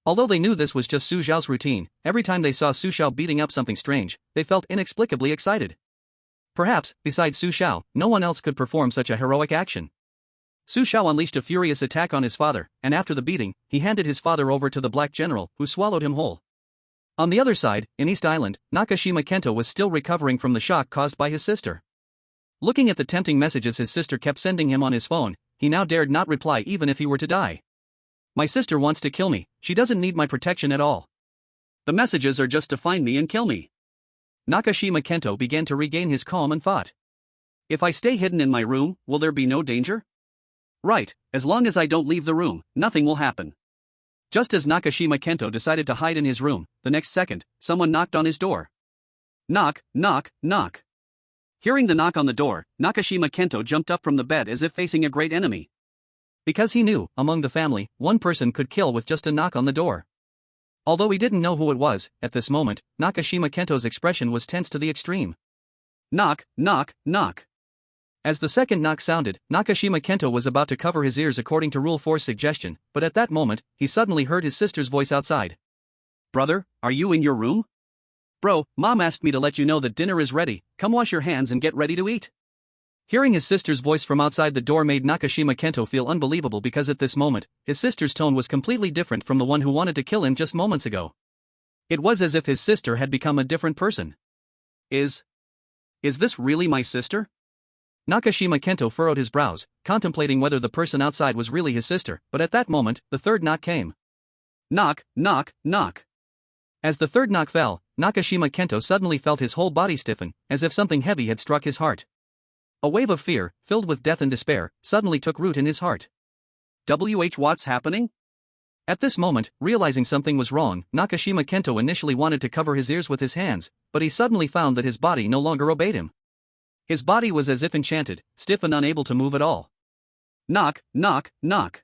Although they knew this was just Su Xiao's routine, every time they saw Su Xiao beating up something strange, they felt inexplicably excited. Perhaps, besides Su Xiao, no one else could perform such a heroic action. Su Xiao unleashed a furious attack on his father, and after the beating, he handed his father over to the Black General, who swallowed him whole. On the other side, in East Island, Nakashima Kento was still recovering from the shock caused by his sister. Looking at the tempting messages his sister kept sending him on his phone, he now dared not reply even if he were to die. My sister wants to kill me, she doesn't need my protection at all. The messages are just to find me and kill me. Nakashima Kento began to regain his calm and thought. If I stay hidden in my room, will there be no danger? Right, as long as I don't leave the room, nothing will happen. Just as Nakashima Kento decided to hide in his room, the next second, someone knocked on his door. Knock, knock, knock. Hearing the knock on the door, Nakashima Kento jumped up from the bed as if facing a great enemy. Because he knew, among the family, one person could kill with just a knock on the door. Although he didn't know who it was, at this moment, Nakashima Kento's expression was tense to the extreme. Knock, knock, knock. As the second knock sounded, Nakashima Kento was about to cover his ears according to Rule 4's suggestion, but at that moment, he suddenly heard his sister's voice outside. Brother, are you in your room? Bro, Mom asked me to let you know that dinner is ready, come wash your hands and get ready to eat. Hearing his sister's voice from outside the door made Nakashima Kento feel unbelievable because at this moment, his sister's tone was completely different from the one who wanted to kill him just moments ago. It was as if his sister had become a different person. Is this really my sister? Nakashima Kento furrowed his brows, contemplating whether the person outside was really his sister, but at that moment, the third knock came. Knock, knock, knock. As the third knock fell, Nakashima Kento suddenly felt his whole body stiffen, as if something heavy had struck his heart. A wave of fear, filled with death and despair, suddenly took root in his heart. What's happening? At this moment, realizing something was wrong, Nakashima Kento initially wanted to cover his ears with his hands, but he suddenly found that his body no longer obeyed him. His body was as if enchanted, stiff and unable to move at all. Knock, knock, knock.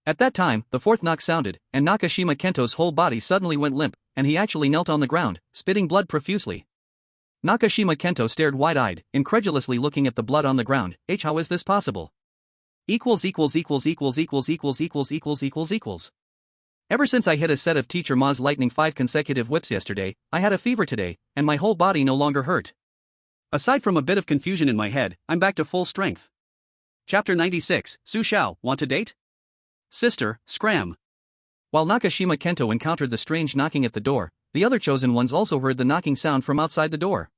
At that time, the fourth knock sounded, and Nakashima Kento's whole body suddenly went limp, and he actually knelt on the ground, spitting blood profusely. Nakashima Kento stared wide-eyed, incredulously looking at the blood on the ground. How is this possible? Ever since I hit a set of Teacher Ma's lightning 5 consecutive whips yesterday, I had a fever today, and my whole body no longer hurt. Aside from a bit of confusion in my head, I'm back to full strength. Chapter 96, Su Xiao, want to date? Sister, scram. While Nakashima Kento encountered the strange knocking at the door, the other chosen ones also heard the knocking sound from outside the door.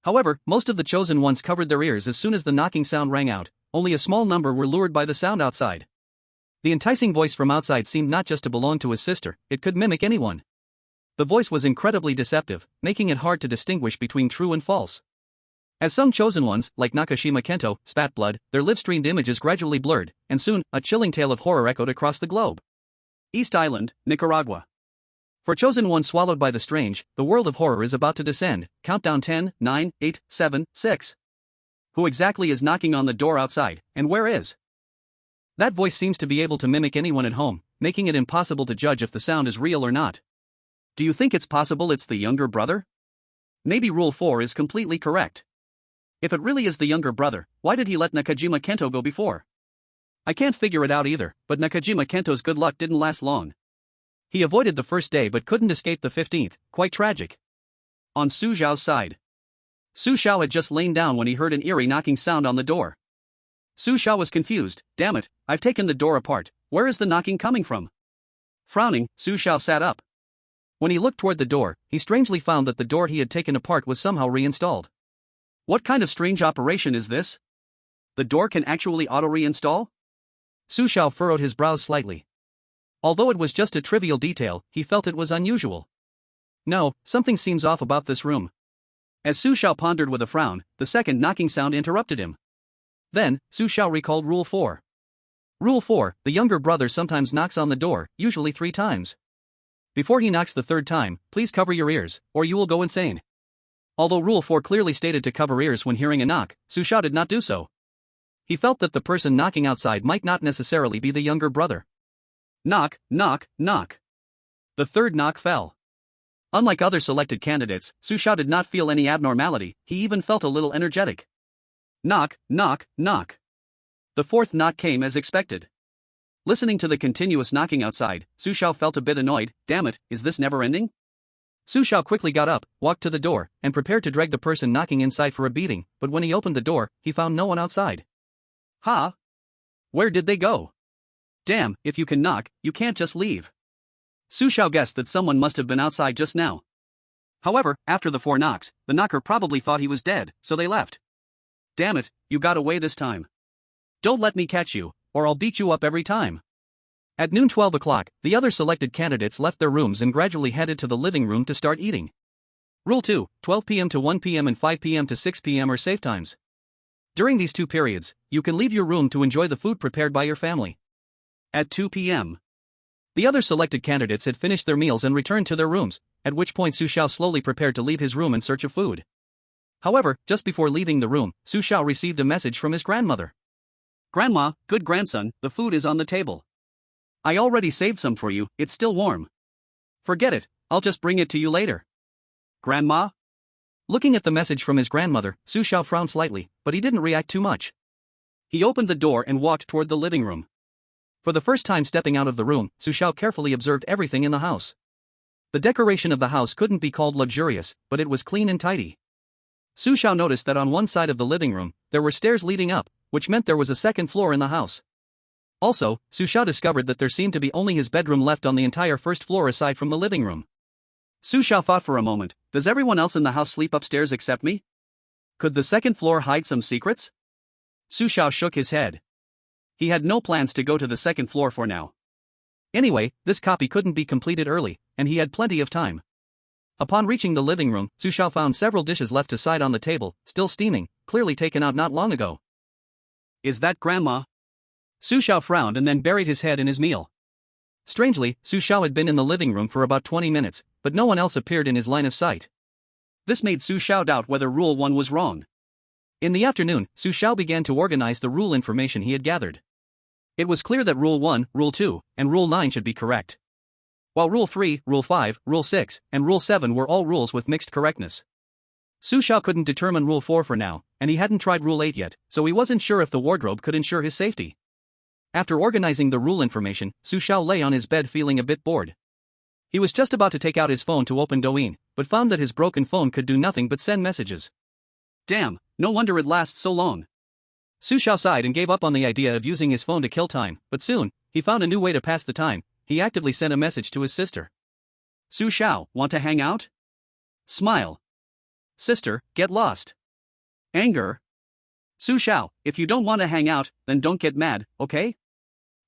However, most of the chosen ones covered their ears as soon as the knocking sound rang out, only a small number were lured by the sound outside. The enticing voice from outside seemed not just to belong to his sister, it could mimic anyone. The voice was incredibly deceptive, making it hard to distinguish between true and false. As some chosen ones, like Nakashima Kento, spat blood, their live-streamed images gradually blurred, and soon, a chilling tale of horror echoed across the globe. East Island, Nicaragua. For chosen one swallowed by the strange, the world of horror is about to descend. Countdown 10, 9, 8, 7, 6. Who exactly is knocking on the door outside, and where is? That voice seems to be able to mimic anyone at home, making it impossible to judge if the sound is real or not. Do you think it's possible it's the younger brother? Maybe Rule 4 is completely correct. If it really is the younger brother, why did he let Nakajima Kento go before? I can't figure it out either, but Nakajima Kento's good luck didn't last long. He avoided the first day but couldn't escape the 15th, quite tragic. On Su Xiao's side. Su Xiao had just lain down when he heard an eerie knocking sound on the door. Su Xiao was confused. Damn it, I've taken the door apart, where is the knocking coming from? Frowning, Su Xiao sat up. When he looked toward the door, he strangely found that the door he had taken apart was somehow reinstalled. What kind of strange operation is this? The door can actually auto-reinstall? Su Xiao furrowed his brows slightly. Although it was just a trivial detail, he felt it was unusual. No, something seems off about this room. As Su Xiao pondered with a frown, the second knocking sound interrupted him. Then, Su Xiao recalled Rule 4. Rule 4, the younger brother sometimes knocks on the door, usually 3 times. Before he knocks the 3rd time, please cover your ears, or you will go insane. Although Rule 4 clearly stated to cover ears when hearing a knock, Su Xiao did not do so. He felt that the person knocking outside might not necessarily be the younger brother. Knock, knock, knock. The 3rd knock fell. Unlike other selected candidates, Su Xiao did not feel any abnormality, he even felt a little energetic. Knock, knock, knock. The 4th knock came as expected. Listening to the continuous knocking outside, Su Xiao felt a bit annoyed. Damn it, is this never ending? Su Xiao quickly got up, walked to the door, and prepared to drag the person knocking inside for a beating, but when he opened the door, he found no one outside. Ha! Where did they go? Damn, if you can knock, you can't just leave. Su Xiao guessed that someone must have been outside just now. However, after the 4 knocks, the knocker probably thought he was dead, so they left. Damn it, you got away this time. Don't let me catch you, or I'll beat you up every time. At noon 12 o'clock, the other selected candidates left their rooms and gradually headed to the living room to start eating. Rule 2, 12 p.m. to 1 p.m. and 5 p.m. to 6 p.m. are safe times. During these 2 periods, you can leave your room to enjoy the food prepared by your family. At 2 p.m. The other selected candidates had finished their meals and returned to their rooms, at which point Su Xiao slowly prepared to leave his room in search of food. However, just before leaving the room, Su Xiao received a message from his grandmother. Grandma, good grandson, the food is on the table. I already saved some for you, it's still warm. Forget it, I'll just bring it to you later. Grandma? Looking at the message from his grandmother, Su Xiao frowned slightly, but he didn't react too much. He opened the door and walked toward the living room. For the first time stepping out of the room, Su Xiao carefully observed everything in the house. The decoration of the house couldn't be called luxurious, but it was clean and tidy. Su Xiao noticed that on one side of the living room, there were stairs leading up, which meant there was a 2nd floor in the house. Also, Su Xiao discovered that there seemed to be only his bedroom left on the entire 1st floor aside from the living room. Su Xiao thought for a moment, does everyone else in the house sleep upstairs except me? Could the 2nd floor hide some secrets? Su Xiao shook his head. He had no plans to go to the 2nd floor for now. Anyway, this copy couldn't be completed early, and he had plenty of time. Upon reaching the living room, Su Xiao found several dishes left aside on the table, still steaming, clearly taken out not long ago. Is that Grandma? Su Xiao frowned and then buried his head in his meal. Strangely, Su Xiao had been in the living room for about 20 minutes, but no one else appeared in his line of sight. This made Su Xiao doubt whether Rule 1 was wrong. In the afternoon, Su Xiao began to organize the rule information he had gathered. It was clear that Rule 1, Rule 2, and Rule 9 should be correct. While Rule 3, Rule 5, Rule 6, and Rule 7 were all rules with mixed correctness. Su Xiao couldn't determine Rule 4 for now, and he hadn't tried Rule 8 yet, so he wasn't sure if the wardrobe could ensure his safety. After organizing the rule information, Su Xiao lay on his bed feeling a bit bored. He was just about to take out his phone to open Douyin, but found that his broken phone could do nothing but send messages. Damn, no wonder it lasts so long. Su Xiao sighed and gave up on the idea of using his phone to kill time, but soon, he found a new way to pass the time. He actively sent a message to his sister. Su Xiao, want to hang out? Smile. Sister, get lost. Anger. Su Xiao, if you don't want to hang out, then don't get mad, okay?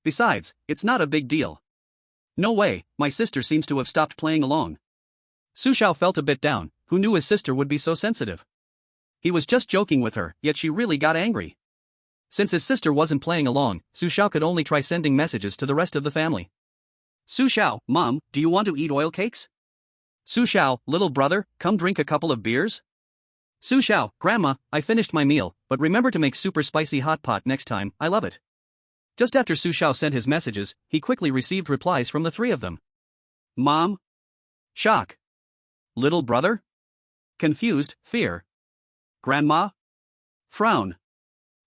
Besides, it's not a big deal. No way, my sister seems to have stopped playing along. Su Xiao felt a bit down. Who knew his sister would be so sensitive? He was just joking with her, yet she really got angry. Since his sister wasn't playing along, Su Xiao could only try sending messages to the rest of the family. Su Xiao, Mom, do you want to eat oil cakes? Su Xiao, little brother, come drink a couple of beers? Su Xiao, Grandma, I finished my meal, but remember to make super spicy hot pot next time, I love it. Just after Su Xiao sent his messages, he quickly received replies from the three of them. Mom? Shock. Little brother? Confused, fear. Grandma? Frown.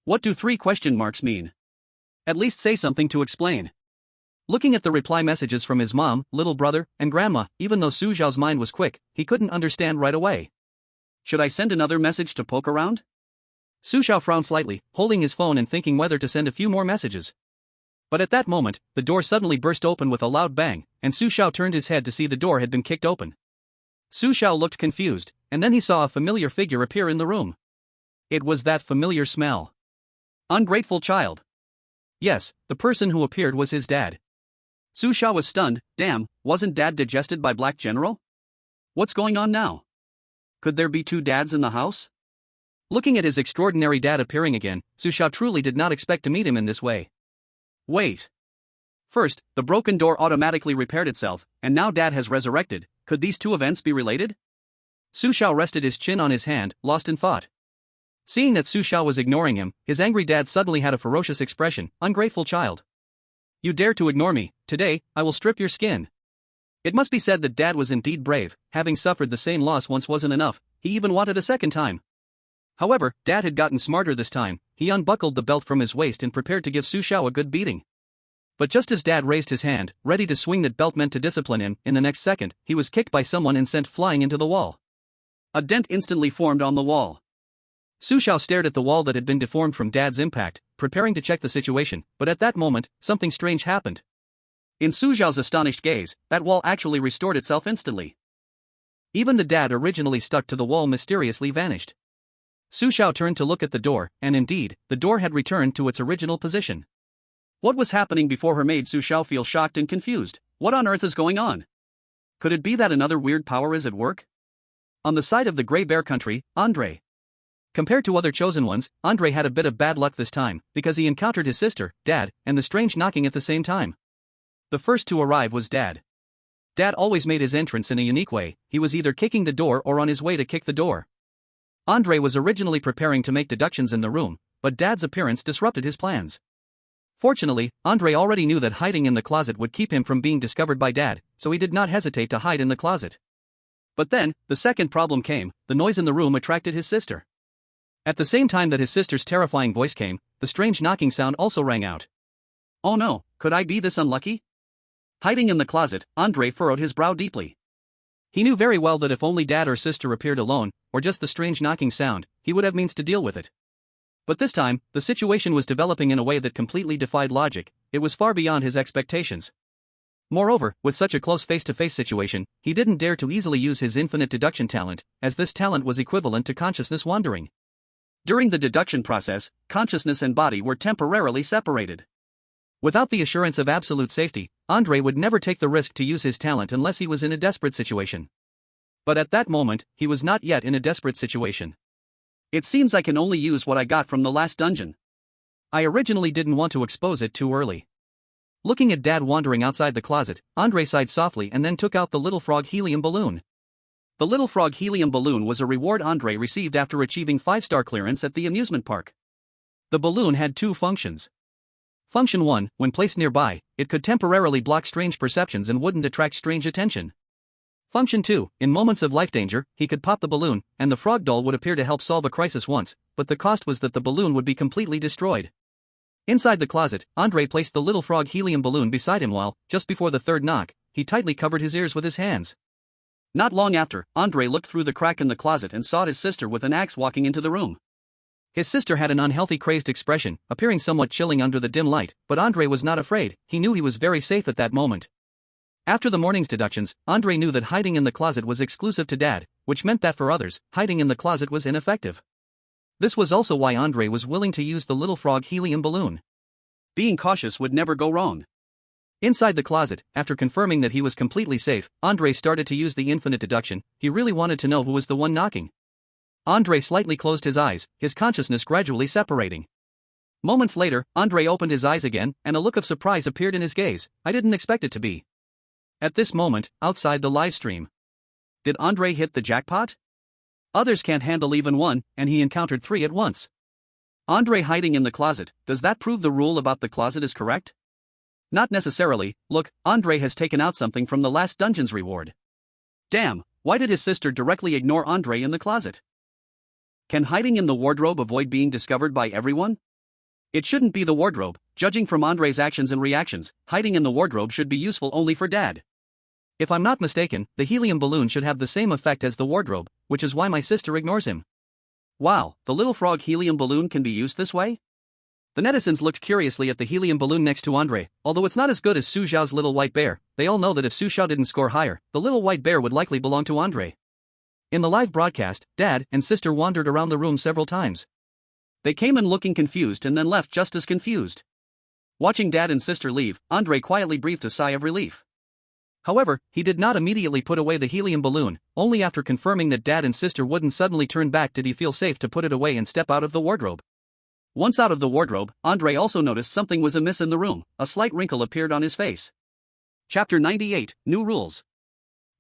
What do 3 question marks mean? At least say something to explain. Looking at the reply messages from his mom, little brother, and grandma, even though Su Xiao's mind was quick, he couldn't understand right away. Should I send another message to poke around? Su Xiao frowned slightly, holding his phone and thinking whether to send a few more messages. But at that moment, the door suddenly burst open with a loud bang, and Su Xiao turned his head to see the door had been kicked open. Su Xiao looked confused, and then he saw a familiar figure appear in the room. It was that familiar smell. Ungrateful child. Yes, the person who appeared was his dad. Su Xiao was stunned. Damn, wasn't Dad digested by Black General? What's going on now? Could there be 2 dads in the house? Looking at his extraordinary dad appearing again, Su Xiao truly did not expect to meet him in this way. Wait. First, the broken door automatically repaired itself, and now Dad has resurrected. Could these 2 events be related? Su Xiao rested his chin on his hand, lost in thought. Seeing that Su Xiao was ignoring him, his angry dad suddenly had a ferocious expression. Ungrateful child. You dare to ignore me, today, I will strip your skin. It must be said that Dad was indeed brave. Having suffered the same loss once wasn't enough, he even wanted a second time. However, Dad had gotten smarter this time. He unbuckled the belt from his waist and prepared to give Su Xiao a good beating. But just as Dad raised his hand, ready to swing that belt meant to discipline him, in the next second, he was kicked by someone and sent flying into the wall. A dent instantly formed on the wall. Su Xiao stared at the wall that had been deformed from Dad's impact, preparing to check the situation, but at that moment, something strange happened. In Su Xiao's astonished gaze, that wall actually restored itself instantly. Even the dad originally stuck to the wall mysteriously vanished. Su Xiao turned to look at the door, and indeed, the door had returned to its original position. What was happening before her made Su Xiao feel shocked and confused? What on earth is going on? Could it be that another weird power is at work? On the side of the Grey Bear country, Andre. Compared to other chosen ones, Andre had a bit of bad luck this time, because he encountered his sister, Dad, and the strange knocking at the same time. The first to arrive was Dad. Dad always made his entrance in a unique way. He was either kicking the door or on his way to kick the door. Andre was originally preparing to make deductions in the room, but Dad's appearance disrupted his plans. Fortunately, Andre already knew that hiding in the closet would keep him from being discovered by Dad, so he did not hesitate to hide in the closet. But then, the second problem came. The noise in the room attracted his sister. At the same time that his sister's terrifying voice came, the strange knocking sound also rang out. Oh no, could I be this unlucky? Hiding in the closet, Andre furrowed his brow deeply. He knew very well that if only Dad or sister appeared alone, or just the strange knocking sound, he would have means to deal with it. But this time, the situation was developing in a way that completely defied logic. It was far beyond his expectations. Moreover, with such a close face-to-face situation, he didn't dare to easily use his infinite deduction talent, as this talent was equivalent to consciousness wandering. During the deduction process, consciousness and body were temporarily separated. Without the assurance of absolute safety, Andre would never take the risk to use his talent unless he was in a desperate situation. But at that moment, he was not yet in a desperate situation. It seems I can only use what I got from the last dungeon. I originally didn't want to expose it too early. Looking at Dad wandering outside the closet, Andre sighed softly and then took out the little frog helium balloon. The little frog helium balloon was a reward Andre received after achieving 5-star clearance at the amusement park. The balloon had 2 functions. Function 1, when placed nearby, it could temporarily block strange perceptions and wouldn't attract strange attention. Function 2, in moments of life danger, he could pop the balloon, and the frog doll would appear to help solve a crisis once, but the cost was that the balloon would be completely destroyed. Inside the closet, Andre placed the little frog helium balloon beside him while, just before the third knock, he tightly covered his ears with his hands. Not long after, Andre looked through the crack in the closet and saw his sister with an axe walking into the room. His sister had an unhealthy, crazed expression, appearing somewhat chilling under the dim light, but Andre was not afraid. He knew he was very safe at that moment. After the morning's deductions, Andre knew that hiding in the closet was exclusive to Dad, which meant that for others, hiding in the closet was ineffective. This was also why Andre was willing to use the little frog helium balloon. Being cautious would never go wrong. Inside the closet, after confirming that he was completely safe, Andre started to use the infinite deduction. He really wanted to know who was the one knocking. Andre slightly closed his eyes, his consciousness gradually separating. Moments later, Andre opened his eyes again, and a look of surprise appeared in his gaze. I didn't expect it to be. At this moment, outside the live stream. Did Andre hit the jackpot? Others can't handle even one, and he encountered 3 at once. Andre hiding in the closet, does that prove the rule about the closet is correct? Not necessarily. Look, Andre has taken out something from the last dungeon's reward. Damn, why did his sister directly ignore Andre in the closet? Can hiding in the wardrobe avoid being discovered by everyone? It shouldn't be the wardrobe. Judging from Andre's actions and reactions, hiding in the wardrobe should be useful only for Dad. If I'm not mistaken, the helium balloon should have the same effect as the wardrobe, which is why my sister ignores him. Wow, the little frog helium balloon can be used this way? The netizens looked curiously at the helium balloon next to Andre. Although it's not as good as Su Xiao's little white bear, they all know that if Su Xiao didn't score higher, the little white bear would likely belong to Andre. In the live broadcast, Dad and sister wandered around the room several times. They came in looking confused and then left just as confused. Watching Dad and sister leave, Andre quietly breathed a sigh of relief. However, he did not immediately put away the helium balloon. Only after confirming that Dad and sister wouldn't suddenly turn back did he feel safe to put it away and step out of the wardrobe. Once out of the wardrobe, Andre also noticed something was amiss in the room. A slight wrinkle appeared on his face. Chapter 98, New Rules.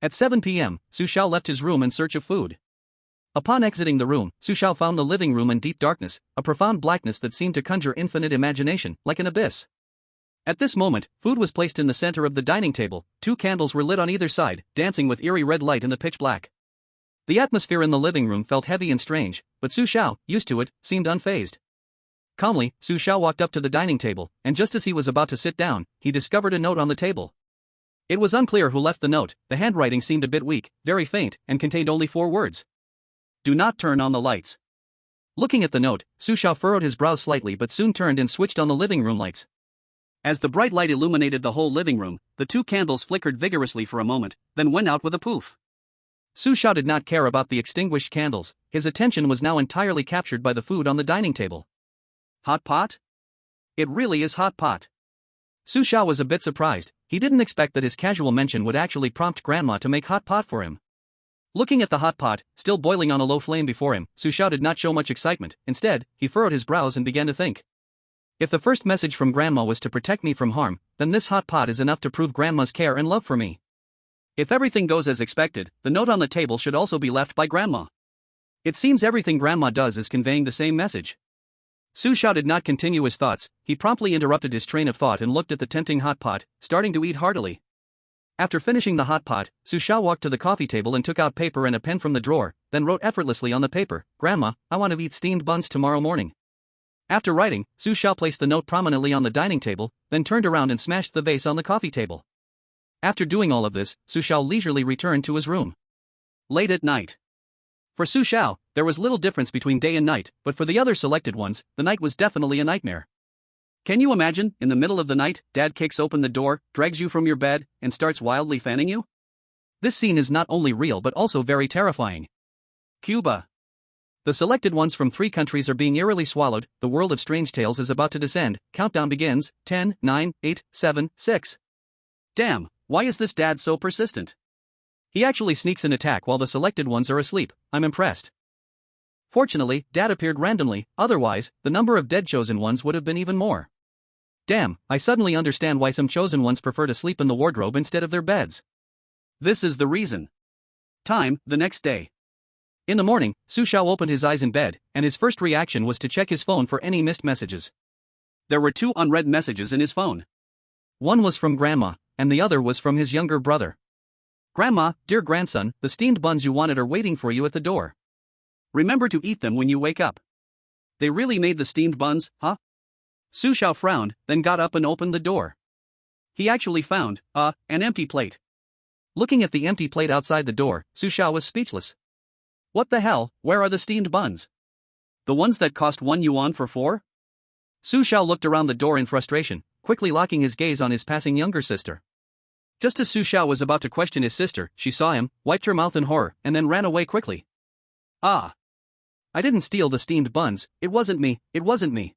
At 7 p.m., Su Xiao left his room in search of food. Upon exiting the room, Su Xiao found the living room in deep darkness, a profound blackness that seemed to conjure infinite imagination, like an abyss. At this moment, food was placed in the center of the dining table. 2 candles were lit on either side, dancing with eerie red light in the pitch black. The atmosphere in the living room felt heavy and strange, but Su Xiao, used to it, seemed unfazed. Calmly, Su Xiao walked up to the dining table, and just as he was about to sit down, he discovered a note on the table. It was unclear who left the note. The handwriting seemed a bit weak, very faint, and contained only 4 words. Do not turn on the lights. Looking at the note, Su Xiao furrowed his brows slightly but soon turned and switched on the living room lights. As the bright light illuminated the whole living room, the 2 candles flickered vigorously for a moment, then went out with a poof. Su Xiao did not care about the extinguished candles. His attention was now entirely captured by the food on the dining table. Hot pot? It really is hot pot. Su Xiao was a bit surprised. He didn't expect that his casual mention would actually prompt Grandma to make hot pot for him. Looking at the hot pot, still boiling on a low flame before him, Su Xiao did not show much excitement. Instead, he furrowed his brows and began to think. If the first message from Grandma was to protect me from harm, then this hot pot is enough to prove Grandma's care and love for me. If everything goes as expected, the note on the table should also be left by Grandma. It seems everything Grandma does is conveying the same message. Su Xiao did not continue his thoughts. He promptly interrupted his train of thought and looked at the tempting hot pot, starting to eat heartily. After finishing the hot pot, Su Xiao walked to the coffee table and took out paper and a pen from the drawer, then wrote effortlessly on the paper, Grandma, I want to eat steamed buns tomorrow morning. After writing, Su Xiao placed the note prominently on the dining table, then turned around and smashed the vase on the coffee table. After doing all of this, Su Xiao leisurely returned to his room. Late at night. For Su Xiao, there was little difference between day and night, but for the other selected ones, the night was definitely a nightmare. Can you imagine, in the middle of the night, Dad kicks open the door, drags you from your bed, and starts wildly fanning you? This scene is not only real but also very terrifying. Cuba. The selected ones from 3 countries are being eerily swallowed. The world of strange tales is about to descend. Countdown begins. 10, 9, 8, 7, 6. Damn, why is this Dad so persistent? He actually sneaks an attack while the selected ones are asleep. I'm impressed. Fortunately, Dad appeared randomly, otherwise, the number of dead chosen ones would have been even more. Damn, I suddenly understand why some chosen ones prefer to sleep in the wardrobe instead of their beds. This is the reason. Time, the next day. In the morning, Su Xiao opened his eyes in bed, and his first reaction was to check his phone for any missed messages. There were 2 unread messages in his phone. One was from Grandma, and the other was from his younger brother. Grandma, dear grandson, the steamed buns you wanted are waiting for you at the door. Remember to eat them when you wake up. They really made the steamed buns, huh? Su Xiao frowned, then got up and opened the door. He actually found, an empty plate. Looking at the empty plate outside the door, Su Xiao was speechless. What the hell, where are the steamed buns? The ones that cost 1 yuan for 4? Su Xiao looked around the door in frustration, quickly locking his gaze on his passing younger sister. Just as Su Xiao was about to question his sister, she saw him, wiped her mouth in horror, and then ran away quickly. Ah! I didn't steal the steamed buns, it wasn't me.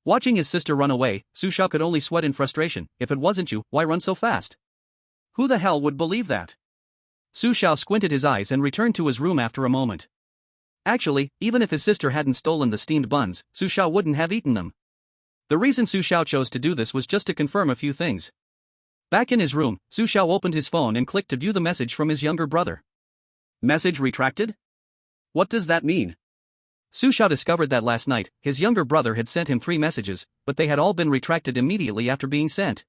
Watching his sister run away, Su Xiao could only sweat in frustration. If it wasn't you, why run so fast? Who the hell would believe that? Su Xiao squinted his eyes and returned to his room after a moment. Actually, even if his sister hadn't stolen the steamed buns, Su Xiao wouldn't have eaten them. The reason Su Xiao chose to do this was just to confirm a few things. Back in his room, Su Xiao opened his phone and clicked to view the message from his younger brother. Message retracted? What does that mean? Su Xiao discovered that last night, his younger brother had sent him 3 messages, but they had all been retracted immediately after being sent.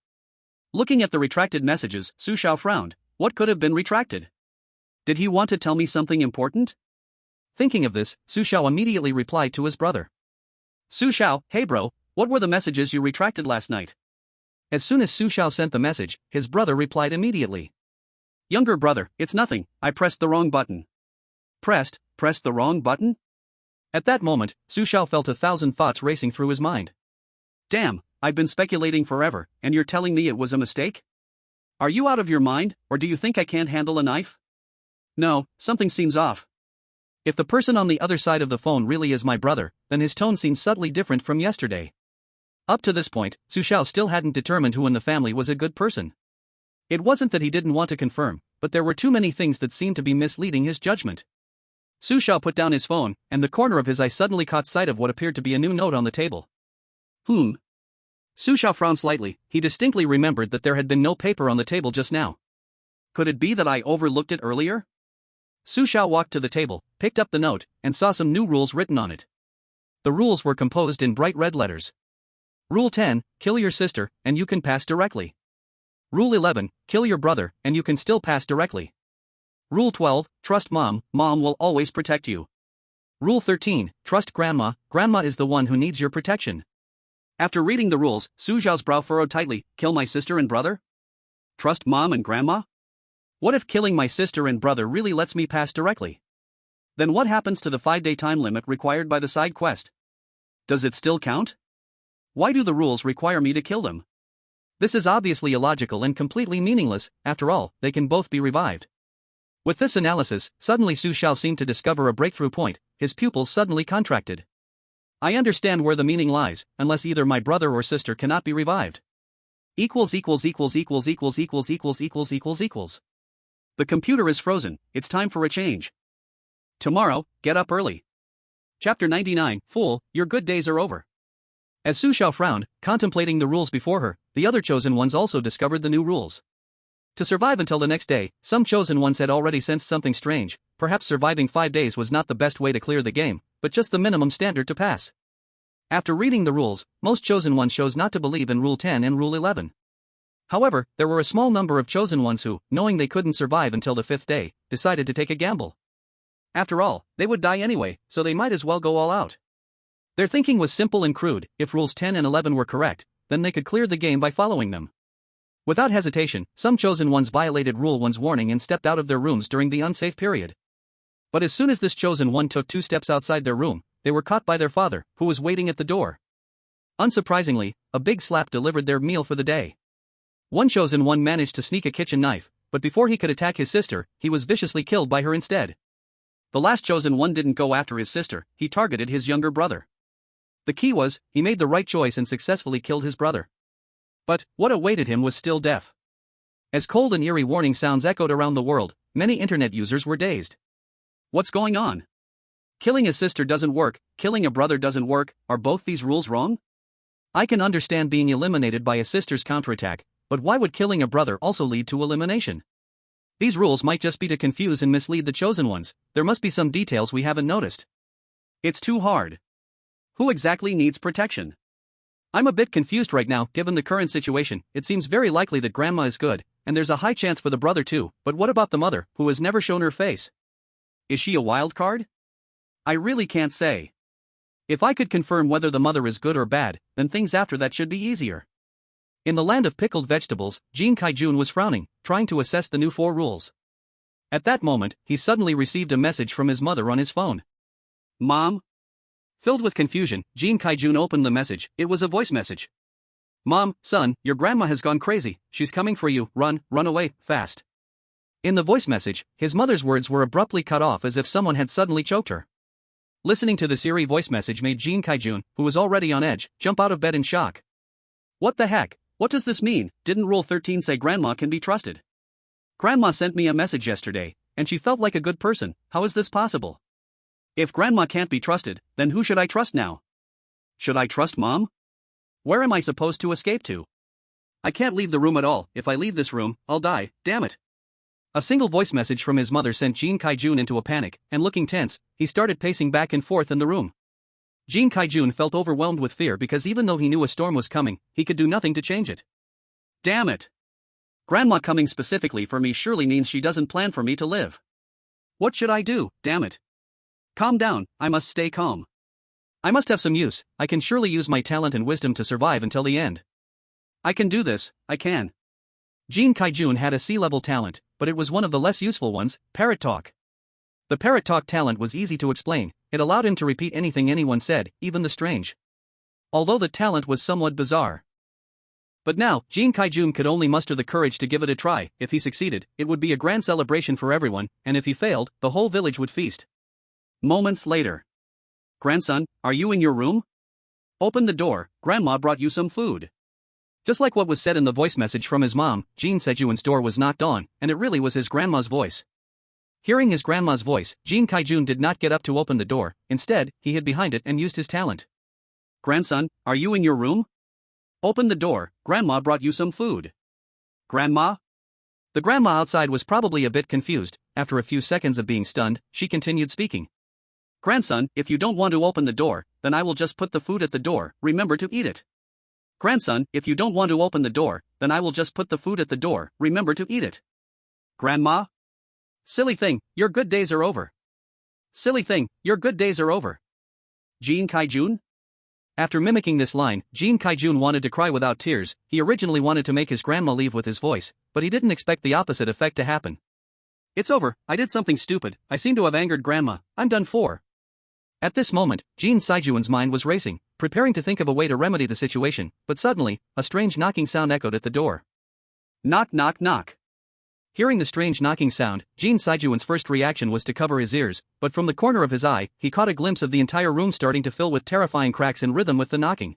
Looking at the retracted messages, Su Xiao frowned. What could have been retracted? Did he want to tell me something important? Thinking of this, Su Xiao immediately replied to his brother. Su Xiao, hey bro, what were the messages you retracted last night? As soon as Su Xiao sent the message, his brother replied immediately. Younger brother, it's nothing, I pressed the wrong button. Pressed the wrong button? At that moment, Su Xiao felt 1,000 thoughts racing through his mind. Damn, I've been speculating forever, and you're telling me it was a mistake? Are you out of your mind, or do you think I can't handle a knife? No, something seems off. If the person on the other side of the phone really is my brother, then his tone seems subtly different from yesterday. Up to this point, Su Xiao still hadn't determined who in the family was a good person. It wasn't that he didn't want to confirm, but there were too many things that seemed to be misleading his judgment. Su Xiao put down his phone, and the corner of his eye suddenly caught sight of what appeared to be a new note on the table. Su Xiao frowned slightly. He distinctly remembered that there had been no paper on the table just now. Could it be that I overlooked it earlier? Su Xiao walked to the table, picked up the note, and saw some new rules written on it. The rules were composed in bright red letters. Rule 10, kill your sister, and you can pass directly. Rule 11, kill your brother, and you can still pass directly. Rule 12, trust mom, mom will always protect you. Rule 13, trust grandma, grandma is the one who needs your protection. After reading the rules, Su Xiao's brow furrowed tightly. Kill my sister and brother? Trust mom and grandma? What if killing my sister and brother really lets me pass directly? Then what happens to the 5-day time limit required by the side quest? Does it still count? Why do the rules require me to kill them? This is obviously illogical and completely meaningless. After all, they can both be revived. With this analysis, suddenly Su Xiao seemed to discover a breakthrough point. His pupils suddenly contracted. I understand where the meaning lies, unless either my brother or sister cannot be revived. The computer is frozen, it's time for a change. Tomorrow, get up early. Chapter 99, Fool, your good days are over. As Su Xiao frowned, contemplating the rules before her, the other chosen ones also discovered the new rules. To survive until the next day, some chosen ones had already sensed something strange. Perhaps surviving 5 days was not the best way to clear the game, but just the minimum standard to pass. After reading the rules, most chosen ones chose not to believe in Rule 10 and Rule 11. However, there were a small number of chosen ones who, knowing they couldn't survive until the 5th day, decided to take a gamble. After all, they would die anyway, so they might as well go all out. Their thinking was simple and crude. If Rules 10 and 11 were correct, then they could clear the game by following them. Without hesitation, some chosen ones violated Rule 1's warning and stepped out of their rooms during the unsafe period. But as soon as this chosen one took 2 steps outside their room, they were caught by their father, who was waiting at the door. Unsurprisingly, a big slap delivered their meal for the day. One chosen one managed to sneak a kitchen knife, but before he could attack his sister, he was viciously killed by her instead. The last chosen one didn't go after his sister, he targeted his younger brother. The key was, he made the right choice and successfully killed his brother. But what awaited him was still death. As cold and eerie warning sounds echoed around the world, many internet users were dazed. What's going on? Killing a sister doesn't work, killing a brother doesn't work, are both these rules wrong? I can understand being eliminated by a sister's counterattack, but why would killing a brother also lead to elimination? These rules might just be to confuse and mislead the chosen ones. There must be some details we haven't noticed. It's too hard. Who exactly needs protection? I'm a bit confused right now. Given the current situation, it seems very likely that grandma is good, and there's a high chance for the brother too, but what about the mother, who has never shown her face? Is she a wild card? I really can't say. If I could confirm whether the mother is good or bad, then things after that should be easier. In the land of pickled vegetables, Jin Kai-jun was frowning, trying to assess the new 4 rules. At that moment, he suddenly received a message from his mother on his phone. Mom? Filled with confusion, Jin Kai-jun opened the message. It was a voice message. Mom, son, your grandma has gone crazy, she's coming for you, run away, fast. In the voice message, his mother's words were abruptly cut off as if someone had suddenly choked her. Listening to this eerie voice message made Jin Kai-jun, who was already on edge, jump out of bed in shock. What the heck? What does this mean? Didn't Rule 13 say grandma can be trusted? Grandma sent me a message yesterday, and she felt like a good person. How is this possible? If grandma can't be trusted, then who should I trust now? Should I trust mom? Where am I supposed to escape to? I can't leave the room at all. If I leave this room, I'll die, damn it. A single voice message from his mother sent Jin Kai-jun into a panic, and looking tense, he started pacing back and forth in the room. Jin Kai-jun felt overwhelmed with fear because even though he knew a storm was coming, he could do nothing to change it. Damn it. Grandma coming specifically for me surely means she doesn't plan for me to live. What should I do, damn it? Calm down, I must stay calm. I must have some use. I can surely use my talent and wisdom to survive until the end. I can do this, I can. Jin Kai-jun had a sea-level talent, but it was one of the less useful ones, parrot talk. The parrot talk talent was easy to explain. It allowed him to repeat anything anyone said, even the strange. Although the talent was somewhat bizarre. But now, Jin Kai-jun could only muster the courage to give it a try. If he succeeded, it would be a grand celebration for everyone, and if he failed, the whole village would feast. Moments later. Grandson, are you in your room? Open the door, Grandma brought you some food. Just like what was said in the voice message from his mom, Jin Se-jun's door was knocked on, and it really was his grandma's voice. Hearing his grandma's voice, Jin Kai-jun did not get up to open the door. Instead, he hid behind it and used his talent. Grandson, are you in your room? Open the door, Grandma brought you some food. Grandma? The grandma outside was probably a bit confused. After a few seconds of being stunned, she continued speaking. Grandson, if you don't want to open the door, then I will just put the food at the door, remember to eat it. Grandson, if you don't want to open the door, then I will just put the food at the door, remember to eat it. Grandma? Silly thing, your good days are over. Silly thing, your good days are over. Jin Kai-jun? After mimicking this line, Jin Kai-jun wanted to cry without tears. He originally wanted to make his grandma leave with his voice, but he didn't expect the opposite effect to happen. It's over, I did something stupid, I seem to have angered grandma, I'm done for. At this moment, Jin Se-jun's mind was racing, preparing to think of a way to remedy the situation, but suddenly, a strange knocking sound echoed at the door. Knock knock knock. Hearing the strange knocking sound, Jin Se-jun's first reaction was to cover his ears, but from the corner of his eye, he caught a glimpse of the entire room starting to fill with terrifying cracks in rhythm with the knocking.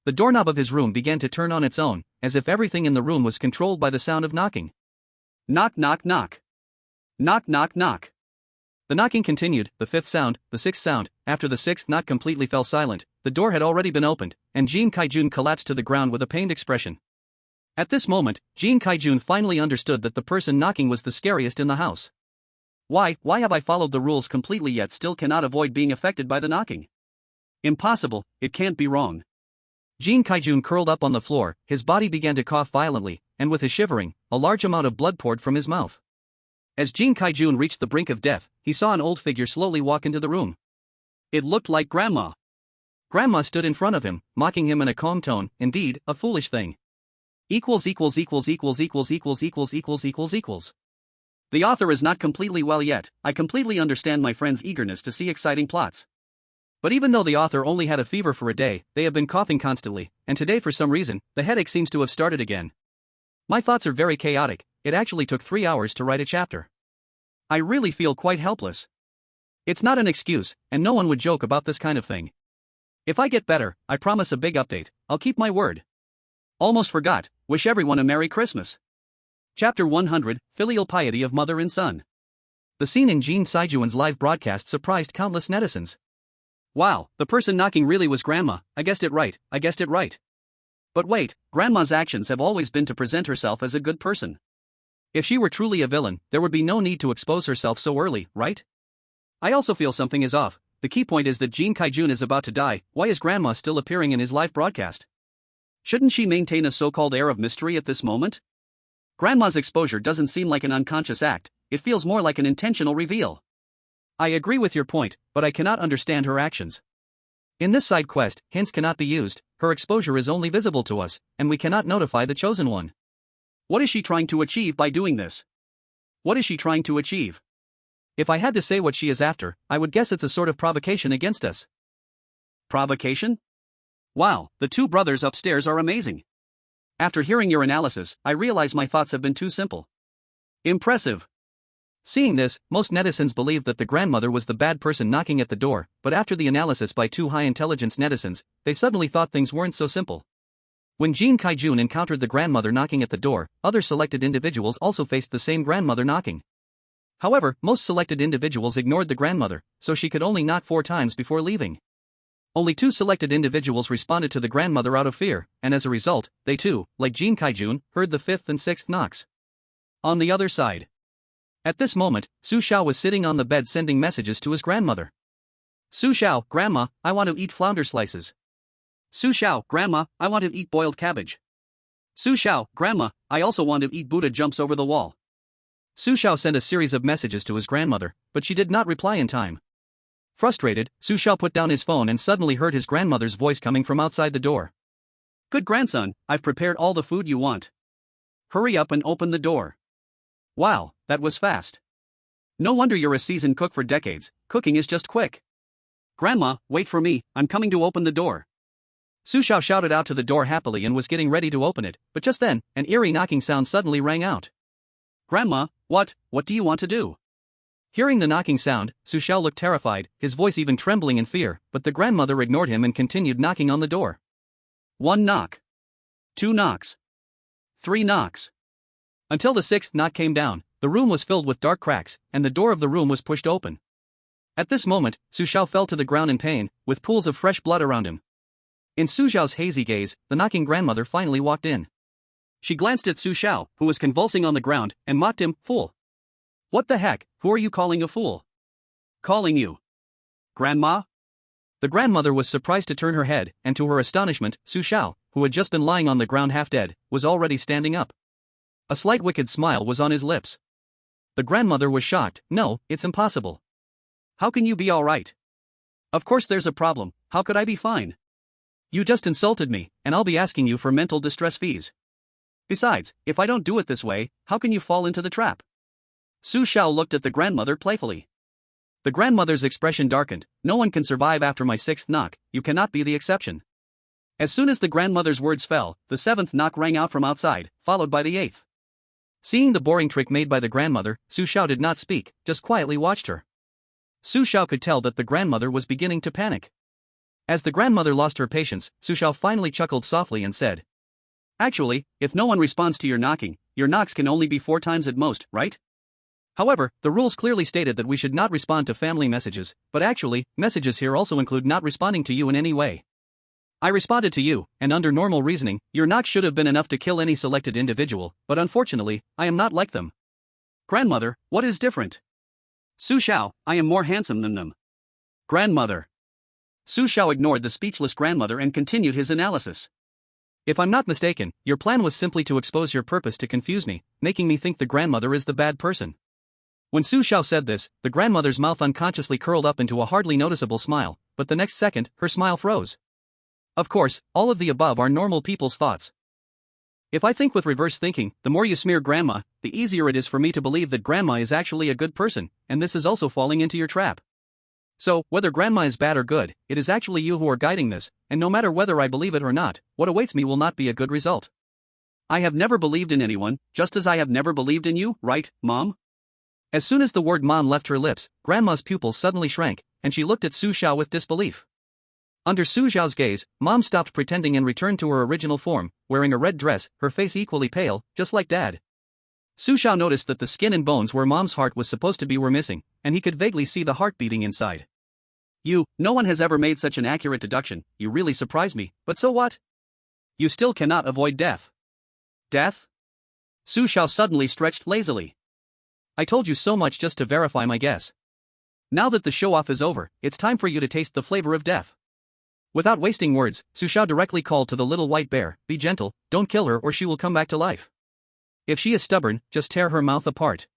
The doorknob of his room began to turn on its own, as if everything in the room was controlled by the sound of knocking. Knock knock knock. Knock knock knock. The knocking continued, the 5th sound, the 6th sound. After the 6th knock completely fell silent, the door had already been opened, and Jin Kai-jun collapsed to the ground with a pained expression. At this moment, Jin Kai-jun finally understood that the person knocking was the scariest in the house. Why have I followed the rules completely yet still cannot avoid being affected by the knocking? Impossible, it can't be wrong. Jin Kai-jun curled up on the floor, his body began to cough violently, and with his shivering, a large amount of blood poured from his mouth. As Jin Kai-jun reached the brink of death, he saw an old figure slowly walk into the room. It looked like Grandma. Grandma stood in front of him, mocking him in a calm tone. Indeed, a foolish thing. Equals. The author is not completely well yet. I completely understand my friend's eagerness to see exciting plots. But even though the author only had a fever for a day, they have been coughing constantly, and today for some reason, the headache seems to have started again. My thoughts are very chaotic. It actually took 3 hours to write a chapter. I really feel quite helpless. It's not an excuse, and no one would joke about this kind of thing. If I get better, I promise a big update. I'll keep my word. Almost forgot, wish everyone a Merry Christmas. Chapter 100, Filial Piety of Mother and Son. The scene in Jin Se-jun's live broadcast surprised countless netizens. Wow, the person knocking really was Grandma, I guessed it right. But wait, Grandma's actions have always been to present herself as a good person. If she were truly a villain, there would be no need to expose herself so early, right? I also feel something is off. The key point is that Jin Kai-jun is about to die. Why is Grandma still appearing in his live broadcast? Shouldn't she maintain a so-called air of mystery at this moment? Grandma's exposure doesn't seem like an unconscious act, it feels more like an intentional reveal. I agree with your point, but I cannot understand her actions. In this side quest, hints cannot be used, her exposure is only visible to us, and we cannot notify the chosen one. What is she trying to achieve by doing this? What is she trying to achieve? If I had to say what she is after, I would guess it's a sort of provocation against us. Provocation? Wow, the two brothers upstairs are amazing. After hearing your analysis, I realize my thoughts have been too simple. Impressive. Seeing this, most netizens believed that the grandmother was the bad person knocking at the door, but after the analysis by two high-intelligence netizens, they suddenly thought things weren't so simple. When Jin Kaijun encountered the grandmother knocking at the door, other selected individuals also faced the same grandmother knocking. However, most selected individuals ignored the grandmother, so she could only knock 4 times before leaving. Only 2 selected individuals responded to the grandmother out of fear, and as a result, they too, like Jin Kaijun, heard the 5th and 6th knocks. On the other side. At this moment, Su Xiao was sitting on the bed sending messages to his grandmother. Su Xiao, Grandma, I want to eat flounder slices. Su Xiao, Grandma, I want to eat boiled cabbage. Su Xiao, Grandma, I also want to eat Buddha jumps over the wall. Su Xiao sent a series of messages to his grandmother, but she did not reply in time. Frustrated, Su Xiao put down his phone and suddenly heard his grandmother's voice coming from outside the door. Good grandson, I've prepared all the food you want. Hurry up and open the door. Wow, that was fast. No wonder you're a seasoned cook for decades, cooking is just quick. Grandma, wait for me, I'm coming to open the door. Su Xiao shouted out to the door happily and was getting ready to open it, but just then, an eerie knocking sound suddenly rang out. Grandma, what do you want to do? Hearing the knocking sound, Su Xiao looked terrified, his voice even trembling in fear, but the grandmother ignored him and continued knocking on the door. 1 knock. 2 knocks. 3 knocks. Until the 6th knock came down, the room was filled with dark cracks, and the door of the room was pushed open. At this moment, Su Xiao fell to the ground in pain, with pools of fresh blood around him. In Su Xiao's hazy gaze, the knocking grandmother finally walked in. She glanced at Su Xiao, who was convulsing on the ground, and mocked him, fool. What the heck, who are you calling a fool? Calling you. Grandma? The grandmother was surprised to turn her head, and to her astonishment, Su Xiao, who had just been lying on the ground half dead, was already standing up. A slight wicked smile was on his lips. The grandmother was shocked. No, it's impossible. How can you be alright? Of course there's a problem, how could I be fine? You just insulted me, and I'll be asking you for mental distress fees. Besides, if I don't do it this way, how can you fall into the trap? Su Xiao looked at the grandmother playfully. The grandmother's expression darkened. No one can survive after my 6th knock, you cannot be the exception. As soon as the grandmother's words fell, the 7th knock rang out from outside, followed by the 8th. Seeing the boring trick made by the grandmother, Su Xiao did not speak, just quietly watched her. Su Xiao could tell that the grandmother was beginning to panic. As the grandmother lost her patience, Su Xiao finally chuckled softly and said, Actually, if no one responds to your knocking, your knocks can only be 4 times at most, right? However, the rules clearly stated that we should not respond to family messages, but actually, messages here also include not responding to you in any way. I responded to you, and under normal reasoning, your knock should have been enough to kill any selected individual, but unfortunately, I am not like them. Grandmother, what is different? Su Xiao, I am more handsome than them. Grandmother. Su Xiao ignored the speechless grandmother and continued his analysis. If I'm not mistaken, your plan was simply to expose your purpose to confuse me, making me think the grandmother is the bad person. When Su Xiao said this, the grandmother's mouth unconsciously curled up into a hardly noticeable smile, but the next second, her smile froze. Of course, all of the above are normal people's thoughts. If I think with reverse thinking, the more you smear Grandma, the easier it is for me to believe that Grandma is actually a good person, and this is also falling into your trap. So, whether Grandma is bad or good, it is actually you who are guiding this, and no matter whether I believe it or not, what awaits me will not be a good result. I have never believed in anyone, just as I have never believed in you, right, Mom? As soon as the word Mom left her lips, Grandma's pupils suddenly shrank, and she looked at Su Xiao with disbelief. Under Su Xiao's gaze, Mom stopped pretending and returned to her original form, wearing a red dress, her face equally pale, just like Dad. Su Xiao noticed that the skin and bones where Mom's heart was supposed to be were missing, and he could vaguely see the heart beating inside. No one has ever made such an accurate deduction, you really surprise me, but so what? You still cannot avoid death. Death? Su Xiao suddenly stretched lazily. I told you so much just to verify my guess. Now that the show-off is over, it's time for you to taste the flavor of death. Without wasting words, Su Xiao directly called to the little white bear, be gentle, don't kill her or she will come back to life. If she is stubborn, just tear her mouth apart.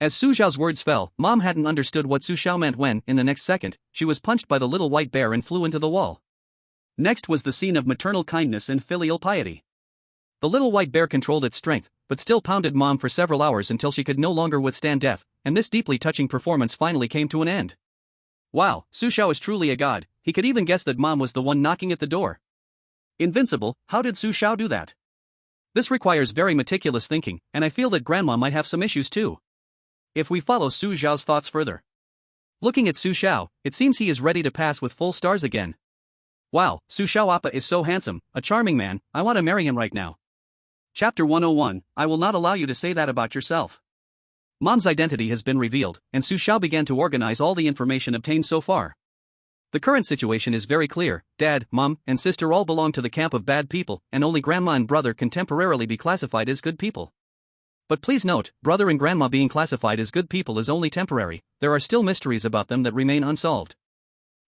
As Su Xiao's words fell, Mom hadn't understood what Su Xiao meant when, in the next second, she was punched by the little white bear and flew into the wall. Next was the scene of maternal kindness and filial piety. The little white bear controlled its strength, but still pounded Mom for several hours until she could no longer withstand death, and this deeply touching performance finally came to an end. Wow, Su Xiao is truly a god. He could even guess that Mom was the one knocking at the door. Invincible, how did Su Xiao do that? This requires very meticulous thinking, and I feel that Grandma might have some issues too. If we follow Su Xiao's thoughts further. Looking at Su Xiao, it seems he is ready to pass with full stars again. Wow, Su Xiao Appa is so handsome, a charming man, I want to marry him right now. Chapter 101, I will not allow you to say that about yourself. Mom's identity has been revealed, and Su Xiao began to organize all the information obtained so far. The current situation is very clear. Dad, Mom, and sister all belong to the camp of bad people, and only Grandma and brother can temporarily be classified as good people. But please note, brother and Grandma being classified as good people is only temporary. There are still mysteries about them that remain unsolved.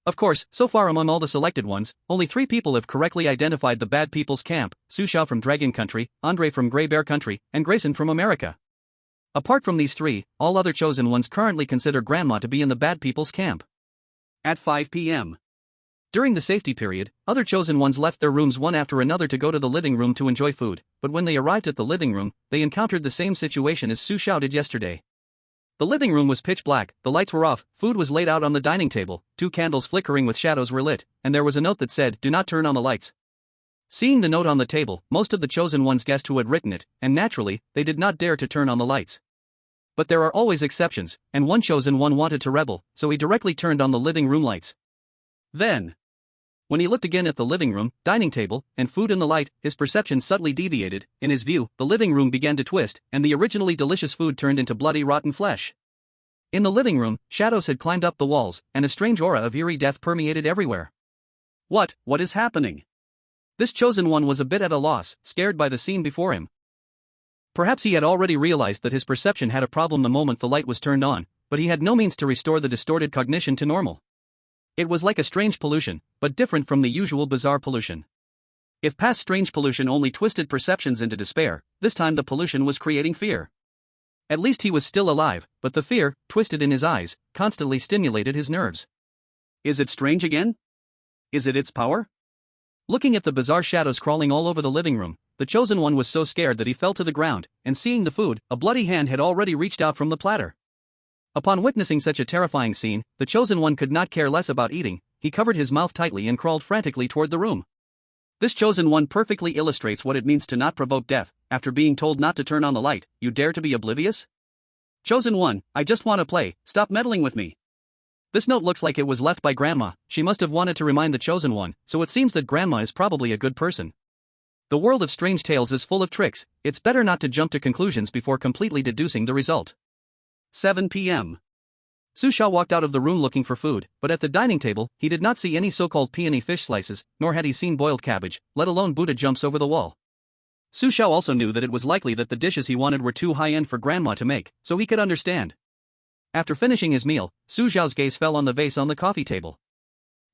Of course, so far among all the selected ones, only 3 people have correctly identified the bad people's camp: Su Xiao from Dragon Country, Andre from Gray Bear Country, and Grayson from America. Apart from these 3, all other chosen ones currently consider Grandma to be in the bad people's camp. At 5 p.m. During the safety period, other chosen ones left their rooms one after another to go to the living room to enjoy food, but when they arrived at the living room, they encountered the same situation as Su Xiao did yesterday. The living room was pitch black, the lights were off, food was laid out on the dining table, 2 candles flickering with shadows were lit, and there was a note that said, "Do not turn on the lights." Seeing the note on the table, most of the chosen ones guessed who had written it, and naturally, they did not dare to turn on the lights. But there are always exceptions, and one chosen one wanted to rebel, so he directly turned on the living room lights. Then, when he looked again at the living room, dining table, and food in the light, his perception subtly deviated. In his view, the living room began to twist, and the originally delicious food turned into bloody rotten flesh. In the living room, shadows had climbed up the walls, and a strange aura of eerie death permeated everywhere. What is happening? This chosen one was a bit at a loss, scared by the scene before him. Perhaps he had already realized that his perception had a problem the moment the light was turned on, but he had no means to restore the distorted cognition to normal. It was like a strange pollution, but different from the usual bizarre pollution. If past strange pollution only twisted perceptions into despair, this time the pollution was creating fear. At least he was still alive, but the fear, twisted in his eyes, constantly stimulated his nerves. Is it strange again? Is it its power? Looking at the bizarre shadows crawling all over the living room, the chosen one was so scared that he fell to the ground, and seeing the food, a bloody hand had already reached out from the platter. Upon witnessing such a terrifying scene, the chosen one could not care less about eating. He covered his mouth tightly and crawled frantically toward the room. This chosen one perfectly illustrates what it means to not provoke death. After being told not to turn on the light, you dare to be oblivious? Chosen one, I just want to play, stop meddling with me. This note looks like it was left by Grandma. She must have wanted to remind the chosen one, so it seems that Grandma is probably a good person. The world of strange tales is full of tricks. It's better not to jump to conclusions before completely deducing the result. 7 p.m. Su Xiao walked out of the room looking for food, but at the dining table, he did not see any so-called peony fish slices, nor had he seen boiled cabbage, let alone Buddha jumps over the wall. Su Xiao also knew that it was likely that the dishes he wanted were too high-end for Grandma to make, so he could understand. After finishing his meal, Su Xiao's gaze fell on the vase on the coffee table.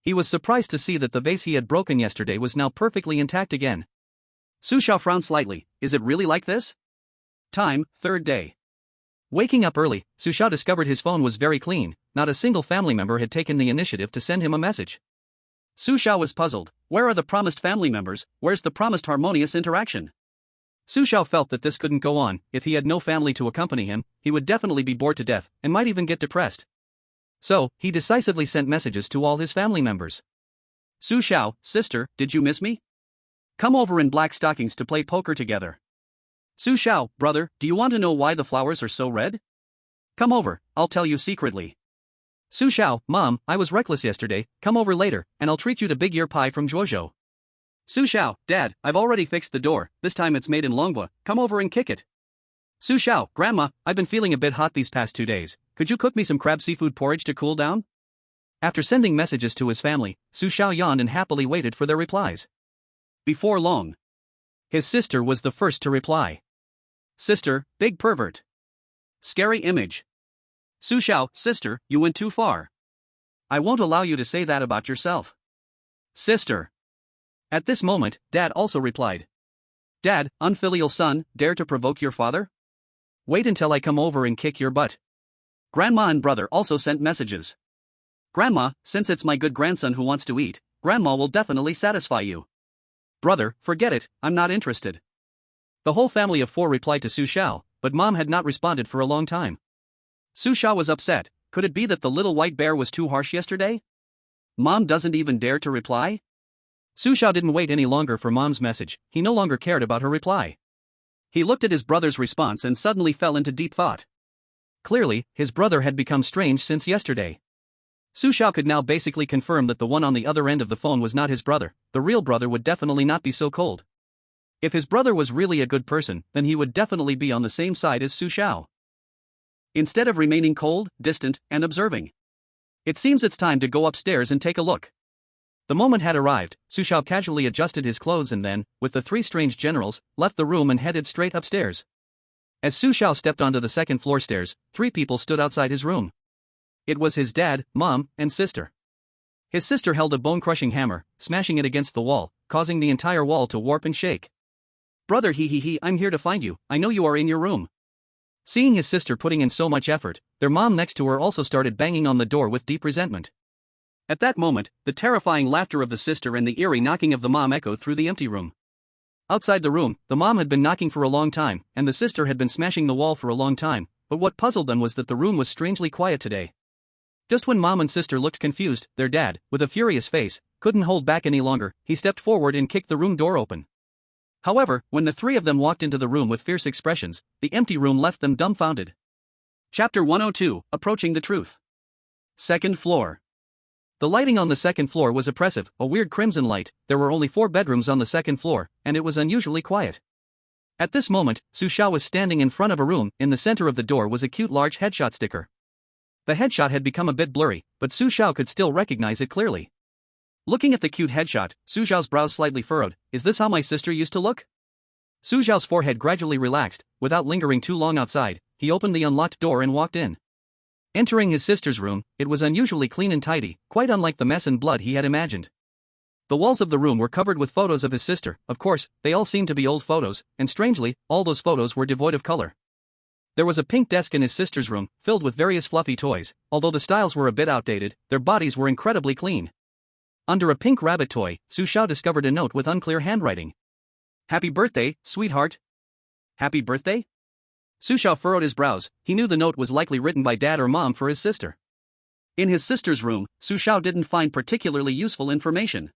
He was surprised to see that the vase he had broken yesterday was now perfectly intact again. Su Xiao frowned slightly. Is it really like this? Time, 3rd day. Waking up early, Su Xiao discovered his phone was very clean. Not a single family member had taken the initiative to send him a message. Su Xiao was puzzled. Where are the promised family members? Where's the promised harmonious interaction? Su Xiao felt that this couldn't go on. If he had no family to accompany him, he would definitely be bored to death, and might even get depressed. So, he decisively sent messages to all his family members. Su Xiao, sister, did you miss me? Come over in black stockings to play poker together. Su Xiao, brother, do you want to know why the flowers are so red? Come over, I'll tell you secretly. Su Xiao, Mom, I was reckless yesterday, come over later, and I'll treat you to big ear pie from Zhuozhou. Su Xiao, Dad, I've already fixed the door, this time it's made in Longhua, come over and kick it. Su Xiao, Grandma, I've been feeling a bit hot these past 2 days, could you cook me some crab seafood porridge to cool down? After sending messages to his family, Su Xiao yawned and happily waited for their replies. Before long, his sister was the first to reply. Sister, big pervert. Scary image. Su Xiao, sister, you went too far. I won't allow you to say that about yourself. Sister. At this moment, Dad also replied. Dad, unfilial son, dare to provoke your father? Wait until I come over and kick your butt. Grandma and brother also sent messages. Grandma, since it's my good grandson who wants to eat, Grandma will definitely satisfy you. Brother, forget it, I'm not interested. The whole family of 4 replied to Su Xiao, but Mom had not responded for a long time. Su Xiao was upset. Could it be that the little white bear was too harsh yesterday? Mom doesn't even dare to reply? Su Xiao didn't wait any longer for Mom's message. He no longer cared about her reply. He looked at his brother's response and suddenly fell into deep thought. Clearly, his brother had become strange since yesterday. Su Xiao could now basically confirm that the one on the other end of the phone was not his brother. The real brother would definitely not be so cold. If his brother was really a good person, then he would definitely be on the same side as Su Xiao. Instead of remaining cold, distant, and observing. It seems it's time to go upstairs and take a look. The moment had arrived. Su Xiao casually adjusted his clothes and then, with the 3 strange generals, left the room and headed straight upstairs. As Su Xiao stepped onto the second floor stairs, 3 people stood outside his room. It was his dad, mom, and sister. His sister held a bone-crushing hammer, smashing it against the wall, causing the entire wall to warp and shake. Brother, I'm here to find you. I know you are in your room. Seeing his sister putting in so much effort, their mom next to her also started banging on the door with deep resentment. At that moment, the terrifying laughter of the sister and the eerie knocking of the mom echoed through the empty room. Outside the room, the mom had been knocking for a long time, and the sister had been smashing the wall for a long time, but what puzzled them was that the room was strangely quiet today. Just when mom and sister looked confused, their dad, with a furious face, couldn't hold back any longer. He stepped forward and kicked the room door open. However, when the 3 of them walked into the room with fierce expressions, the empty room left them dumbfounded. Chapter 102, Approaching the Truth. Second floor. The lighting on the second floor was oppressive, a weird crimson light. There were only 4 bedrooms on the second floor, and it was unusually quiet. At this moment, Su Xiao was standing in front of a room. In the center of the door was a cute large headshot sticker. The headshot had become a bit blurry, but Su Xiao could still recognize it clearly. Looking at the cute headshot, Su Xiao's brows slightly furrowed. Is this how my sister used to look? Su Xiao's forehead gradually relaxed. Without lingering too long outside, he opened the unlocked door and walked in. Entering his sister's room, it was unusually clean and tidy, quite unlike the mess and blood he had imagined. The walls of the room were covered with photos of his sister. Of course, they all seemed to be old photos, and strangely, all those photos were devoid of color. There was a pink desk in his sister's room, filled with various fluffy toys. Although the styles were a bit outdated, their bodies were incredibly clean. Under a pink rabbit toy, Su Xiao discovered a note with unclear handwriting. Happy birthday, sweetheart. Happy birthday? Su Xiao furrowed his brows. He knew the note was likely written by dad or mom for his sister. In his sister's room, Su Xiao didn't find particularly useful information.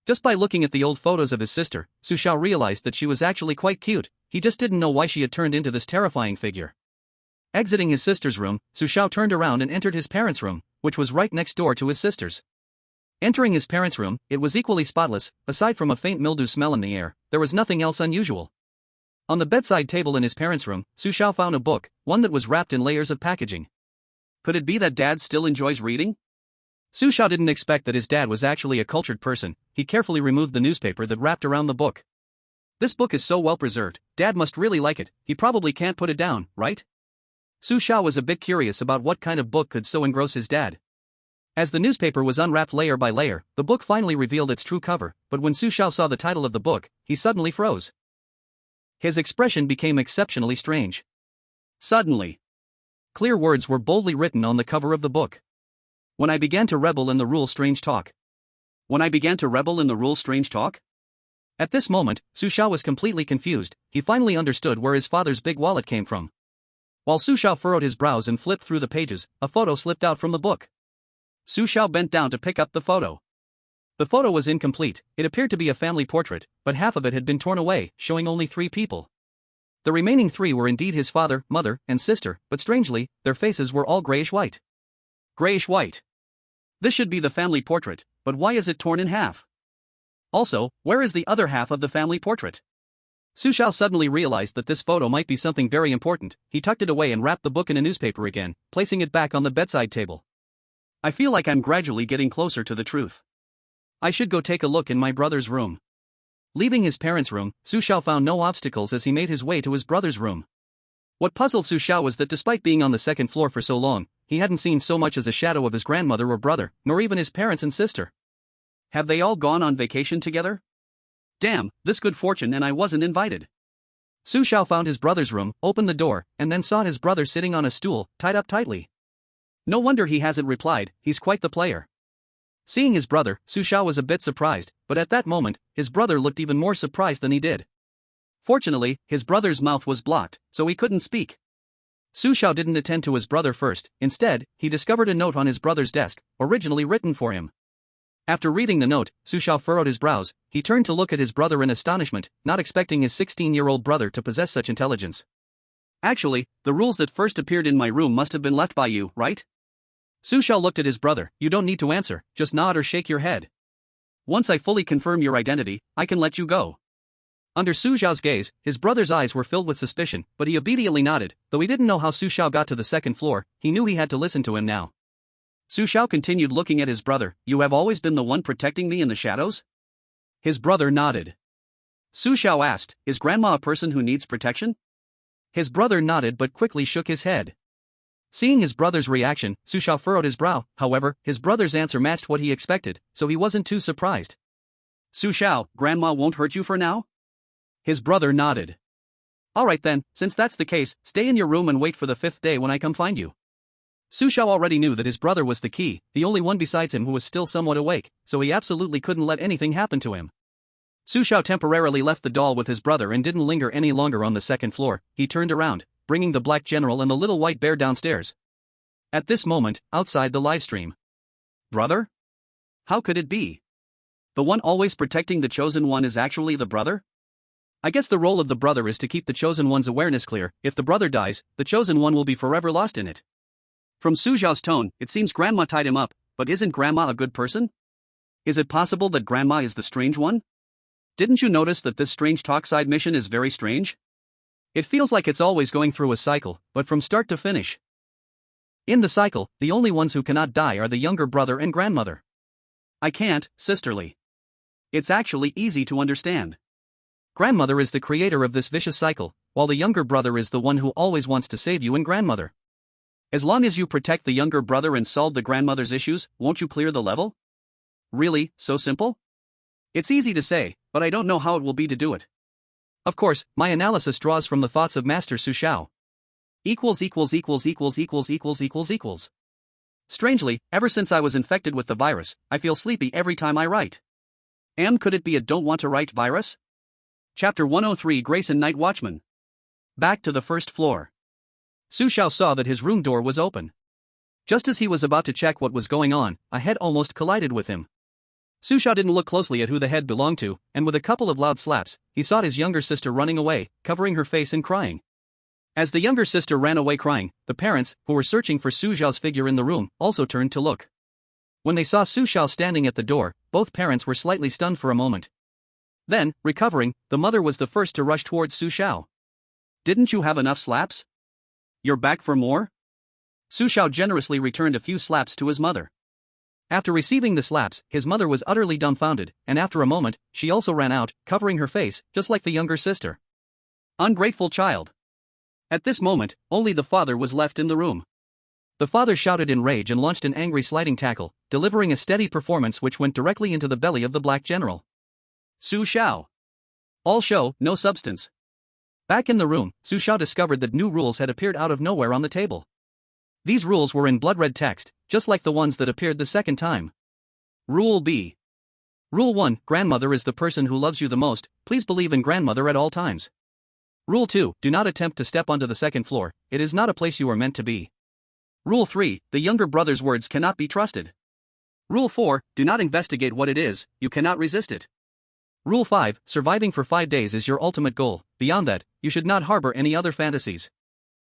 Just by looking at the old photos of his sister, Su Xiao realized that she was actually quite cute. He just didn't know why she had turned into this terrifying figure. Exiting his sister's room, Su Xiao turned around and entered his parents' room, which was right next door to his sister's. Entering his parents' room, it was equally spotless. Aside from a faint mildew smell in the air, there was nothing else unusual. On the bedside table in his parents' room, Su Xiao found a book, one that was wrapped in layers of packaging. Could it be that dad still enjoys reading? Su Xiao didn't expect that his dad was actually a cultured person. He carefully removed the newspaper that wrapped around the book. This book is so well preserved, dad must really like it. He probably can't put it down, right? Su Xiao was a bit curious about what kind of book could so engross his dad. As the newspaper was unwrapped layer by layer, the book finally revealed its true cover, but when Su Xiao saw the title of the book, he suddenly froze. His expression became exceptionally strange. Suddenly, clear words were boldly written on the cover of the book. When I began to rebel in the rule strange talk. When I began to rebel in the rule strange talk? At this moment, Su Xiao was completely confused. He finally understood where his father's big wallet came from. While Su Xiao furrowed his brows and flipped through the pages, a photo slipped out from the book. Su Xiao bent down to pick up the photo. The photo was incomplete. It appeared to be a family portrait, but half of it had been torn away, showing only 3 people. The remaining 3 were indeed his father, mother, and sister, but strangely, their faces were all grayish-white. Grayish-white. This should be the family portrait, but why is it torn in half? Also, where is the other half of the family portrait? Su Xiao suddenly realized that this photo might be something very important. He tucked it away and wrapped the book in a newspaper again, placing it back on the bedside table. I feel like I'm gradually getting closer to the truth. I should go take a look in my brother's room. Leaving his parents' room, Su Xiao found no obstacles as he made his way to his brother's room. What puzzled Su Xiao was that despite being on the second floor for so long, he hadn't seen so much as a shadow of his grandmother or brother, nor even his parents and sister. Have they all gone on vacation together? Damn, this good fortune and I wasn't invited. Su Xiao found his brother's room, opened the door, and then saw his brother sitting on a stool, tied up tightly. No wonder he hasn't replied, he's quite the player. Seeing his brother, Su Xiao was a bit surprised, but at that moment, his brother looked even more surprised than he did. Fortunately, his brother's mouth was blocked, so he couldn't speak. Su Xiao didn't attend to his brother first. Instead, he discovered a note on his brother's desk, originally written for him. After reading the note, Su Xiao furrowed his brows. He turned to look at his brother in astonishment, not expecting his 16-year-old brother to possess such intelligence. Actually, the rules that first appeared in my room must have been left by you, right? Su Xiao looked at his brother. You don't need to answer, just nod or shake your head. Once I fully confirm your identity, I can let you go. Under Su Xiao's gaze, his brother's eyes were filled with suspicion, but he obediently nodded. Though he didn't know how Su Xiao got to the second floor, he knew he had to listen to him now. Su Xiao continued looking at his brother. You have always been the one protecting me in the shadows? His brother nodded. Su Xiao asked, is grandma a person who needs protection? His brother nodded but quickly shook his head. Seeing his brother's reaction, Su Xiao furrowed his brow. However, his brother's answer matched what he expected, so he wasn't too surprised. Su Xiao, grandma won't hurt you for now? His brother nodded. Alright then, since that's the case, stay in your room and wait for the 5th day when I come find you. Su Xiao already knew that his brother was the key, the only one besides him who was still somewhat awake, so he absolutely couldn't let anything happen to him. Su Xiao temporarily left the doll with his brother and didn't linger any longer on the second floor. He turned around, bringing the Black General and the little white bear downstairs. At this moment, outside the livestream. Brother? How could it be? The one always protecting the Chosen One is actually the brother? I guess the role of the brother is to keep the Chosen One's awareness clear. If the brother dies, the Chosen One will be forever lost in it. From Su Xiao's tone, it seems grandma tied him up, but isn't grandma a good person? Is it possible that grandma is the strange one? Didn't you notice that this strange talk side mission is very strange? It feels like it's always going through a cycle, but from start to finish. In the cycle, the only ones who cannot die are the younger brother and grandmother. I can't, sisterly. It's actually easy to understand. Grandmother is the creator of this vicious cycle, while the younger brother is the one who always wants to save you and grandmother. As long as you protect the younger brother and solve the grandmother's issues, won't you clear the level? Really, so simple? It's easy to say, but I don't know how it will be to do it. Of course, my analysis draws from the thoughts of Master Su Xiao. Strangely, ever since I was infected with the virus, I feel sleepy every time I write. Could it be a don't want to write virus? Chapter 103 Grace and Night Watchman. Back to the first floor. Su Xiao saw that his room door was open. Just as he was about to check what was going on, a head almost collided with him. Su Xiao didn't look closely at who the head belonged to, and with a couple of loud slaps, he saw his younger sister running away, covering her face and crying. As the younger sister ran away crying, the parents, who were searching for Su Xiao's figure in the room, also turned to look. When they saw Su Xiao standing at the door, both parents were slightly stunned for a moment. Then, recovering, the mother was the first to rush towards Su Xiao. Didn't you have enough slaps? You're back for more? Su Xiao generously returned a few slaps to his mother. After receiving the slaps, his mother was utterly dumbfounded, and after a moment, she also ran out, covering her face, just like the younger sister. Ungrateful child. At this moment, only the father was left in the room. The father shouted in rage and launched an angry sliding tackle, delivering a steady performance which went directly into the belly of the Black General. Su Xiao. All show, no substance. Back in the room, Su Xiao discovered that new rules had appeared out of nowhere on the table. These rules were in blood-red text, just like the ones that appeared the second time. Rule B. Rule 1, grandmother is the person who loves you the most, please believe in grandmother at all times. Rule 2, do not attempt to step onto the second floor, it is not a place you are meant to be. Rule 3, the younger brother's words cannot be trusted. Rule 4, do not investigate what it is, you cannot resist it. Rule 5, surviving for 5 days is your ultimate goal, beyond that, you should not harbor any other fantasies.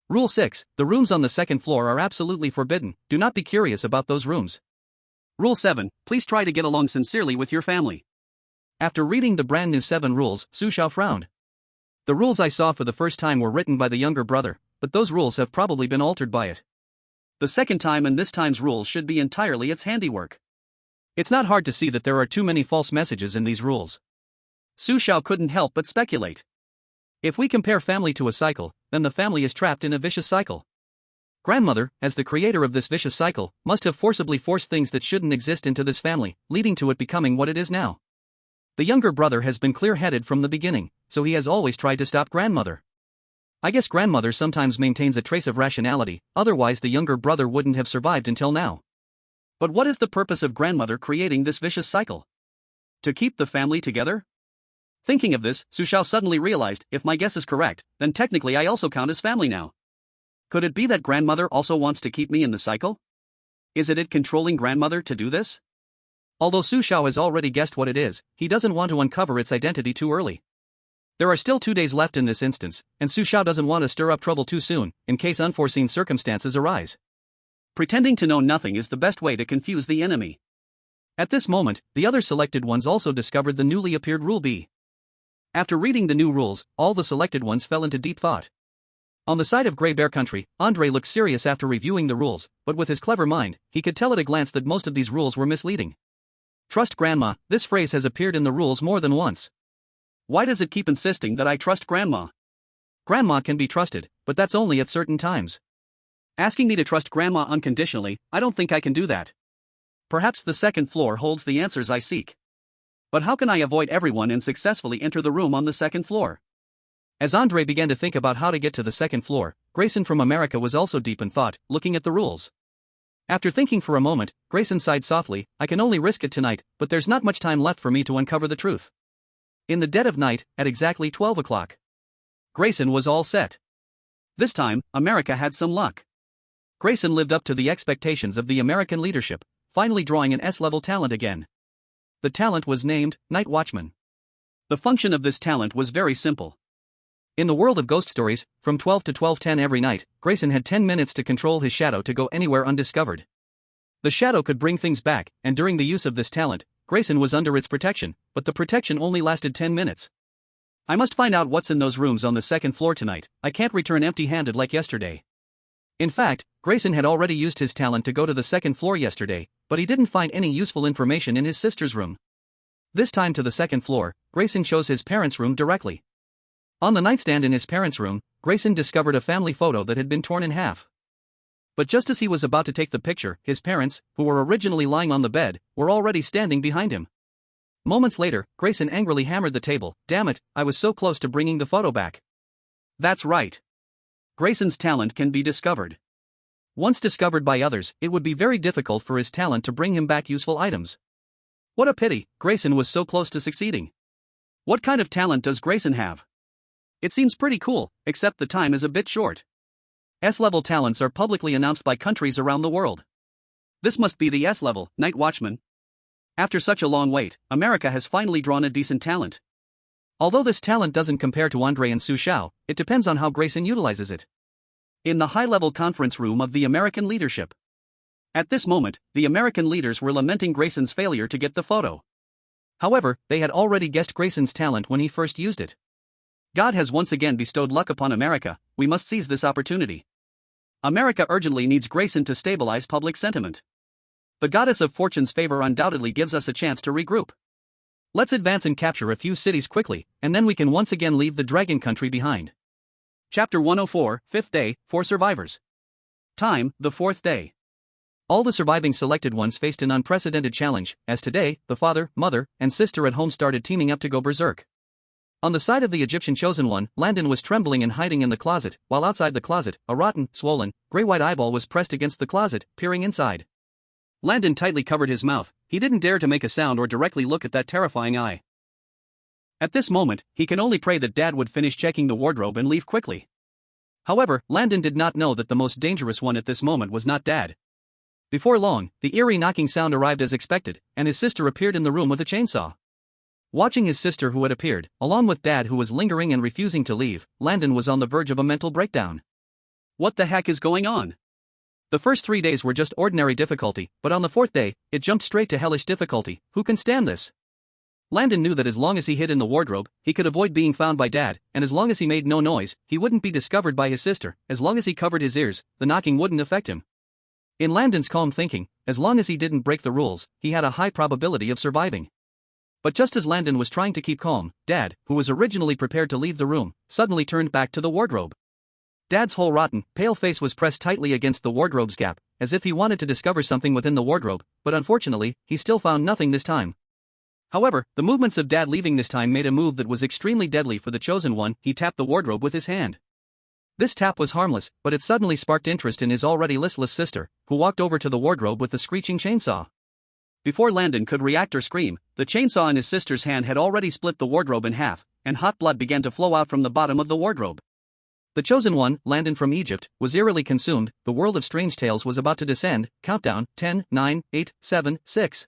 Rule 6, the rooms on the second floor are absolutely forbidden, do not be curious about those rooms. Rule 7, please try to get along sincerely with your family. After reading the brand new 7 rules, Su Xiao frowned. The rules I saw for the first time were written by the younger brother, but those rules have probably been altered by it. The second time and this time's rules should be entirely its handiwork. It's not hard to see that there are too many false messages in these rules. Su Xiao couldn't help but speculate. If we compare family to a cycle, then the family is trapped in a vicious cycle. Grandmother, as the creator of this vicious cycle, must have forcibly forced things that shouldn't exist into this family, leading to it becoming what it is now. The younger brother has been clear-headed from the beginning, so he has always tried to stop grandmother. I guess grandmother sometimes maintains a trace of rationality, otherwise the younger brother wouldn't have survived until now. But what is the purpose of grandmother creating this vicious cycle? To keep the family together? Thinking of this, Su Xiao suddenly realized, if my guess is correct, then technically I also count as family now. Could it be that grandmother also wants to keep me in the cycle? Is it controlling grandmother to do this? Although Su Xiao has already guessed what it is, he doesn't want to uncover its identity too early. There are still 2 days left in this instance, and Su Xiao doesn't want to stir up trouble too soon, in case unforeseen circumstances arise. Pretending to know nothing is the best way to confuse the enemy. At this moment, the other selected ones also discovered the newly appeared Rule B. After reading the new rules, all the selected ones fell into deep thought. On the side of Grey Bear Country, Andre looked serious after reviewing the rules, but with his clever mind, he could tell at a glance that most of these rules were misleading. Trust grandma, this phrase has appeared in the rules more than once. Why does it keep insisting that I trust grandma? Grandma can be trusted, but that's only at certain times. Asking me to trust grandma unconditionally, I don't think I can do that. Perhaps the second floor holds the answers I seek. But how can I avoid everyone and successfully enter the room on the second floor? As Andre began to think about how to get to the second floor, Grayson from America was also deep in thought, looking at the rules. After thinking for a moment, Grayson sighed softly, I can only risk it tonight, but there's not much time left for me to uncover the truth. In the dead of night, at exactly 12 o'clock. Grayson was all set. This time, America had some luck. Grayson lived up to the expectations of the American leadership, finally drawing an S-level talent again. The talent was named Night Watchman. The function of this talent was very simple. In the world of ghost stories, from 12 to 12:10 every night, Grayson had 10 minutes to control his shadow to go anywhere undiscovered. The shadow could bring things back, and during the use of this talent, Grayson was under its protection, but the protection only lasted 10 minutes. I must find out what's in those rooms on the second floor tonight, I can't return empty-handed like yesterday. In fact, Grayson had already used his talent to go to the second floor yesterday, but he didn't find any useful information in his sister's room. This time to the second floor, Grayson chose his parents' room directly. On the nightstand in his parents' room, Grayson discovered a family photo that had been torn in half. But just as he was about to take the picture, his parents, who were originally lying on the bed, were already standing behind him. Moments later, Grayson angrily hammered the table, damn it, I was so close to bringing the photo back. That's right. Grayson's talent can be discovered. Once discovered by others, it would be very difficult for his talent to bring him back useful items. What a pity, Grayson was so close to succeeding. What kind of talent does Grayson have? It seems pretty cool, except the time is a bit short. S-level talents are publicly announced by countries around the world. This must be the S-level, Night Watchman. After such a long wait, America has finally drawn a decent talent. Although this talent doesn't compare to Andre and Su Xiao, it depends on how Grayson utilizes it. In the high-level conference room of the American leadership. At this moment, the American leaders were lamenting Grayson's failure to get the photo. However, they had already guessed Grayson's talent when he first used it. God has once again bestowed luck upon America, we must seize this opportunity. America urgently needs Grayson to stabilize public sentiment. The goddess of fortune's favor undoubtedly gives us a chance to regroup. Let's advance and capture a few cities quickly, and then we can once again leave the Dragon Country behind. Chapter 104, 5th Day, 4 Survivors. Time, the 4th day. All the surviving selected ones faced an unprecedented challenge, as today, the father, mother, and sister at home started teaming up to go berserk. On the side of the Egyptian chosen one, Landon was trembling and hiding in the closet, while outside the closet, a rotten, swollen, gray-white eyeball was pressed against the closet, peering inside. Landon tightly covered his mouth, he didn't dare to make a sound or directly look at that terrifying eye. At this moment, he can only pray that Dad would finish checking the wardrobe and leave quickly. However, Landon did not know that the most dangerous one at this moment was not Dad. Before long, the eerie knocking sound arrived as expected, and his sister appeared in the room with a chainsaw. Watching his sister who had appeared, along with Dad who was lingering and refusing to leave, Landon was on the verge of a mental breakdown. What the heck is going on? The first 3 days were just ordinary difficulty, but on the 4th day, it jumped straight to hellish difficulty. Who can stand this? Landon knew that as long as he hid in the wardrobe, he could avoid being found by Dad, and as long as he made no noise, he wouldn't be discovered by his sister. As long as he covered his ears, the knocking wouldn't affect him. In Landon's calm thinking, as long as he didn't break the rules, he had a high probability of surviving. But just as Landon was trying to keep calm, Dad, who was originally prepared to leave the room, suddenly turned back to the wardrobe. Dad's whole rotten, pale face was pressed tightly against the wardrobe's gap, as if he wanted to discover something within the wardrobe, but unfortunately, he still found nothing this time. However, the movements of Dad leaving this time made a move that was extremely deadly for the chosen one. He tapped the wardrobe with his hand. This tap was harmless, but it suddenly sparked interest in his already listless sister, who walked over to the wardrobe with the screeching chainsaw. Before Landon could react or scream, the chainsaw in his sister's hand had already split the wardrobe in half, and hot blood began to flow out from the bottom of the wardrobe. The chosen one, Landon from Egypt, was eerily consumed. The world of strange tales was about to descend. Countdown: 10, 9, 8, 7, 6.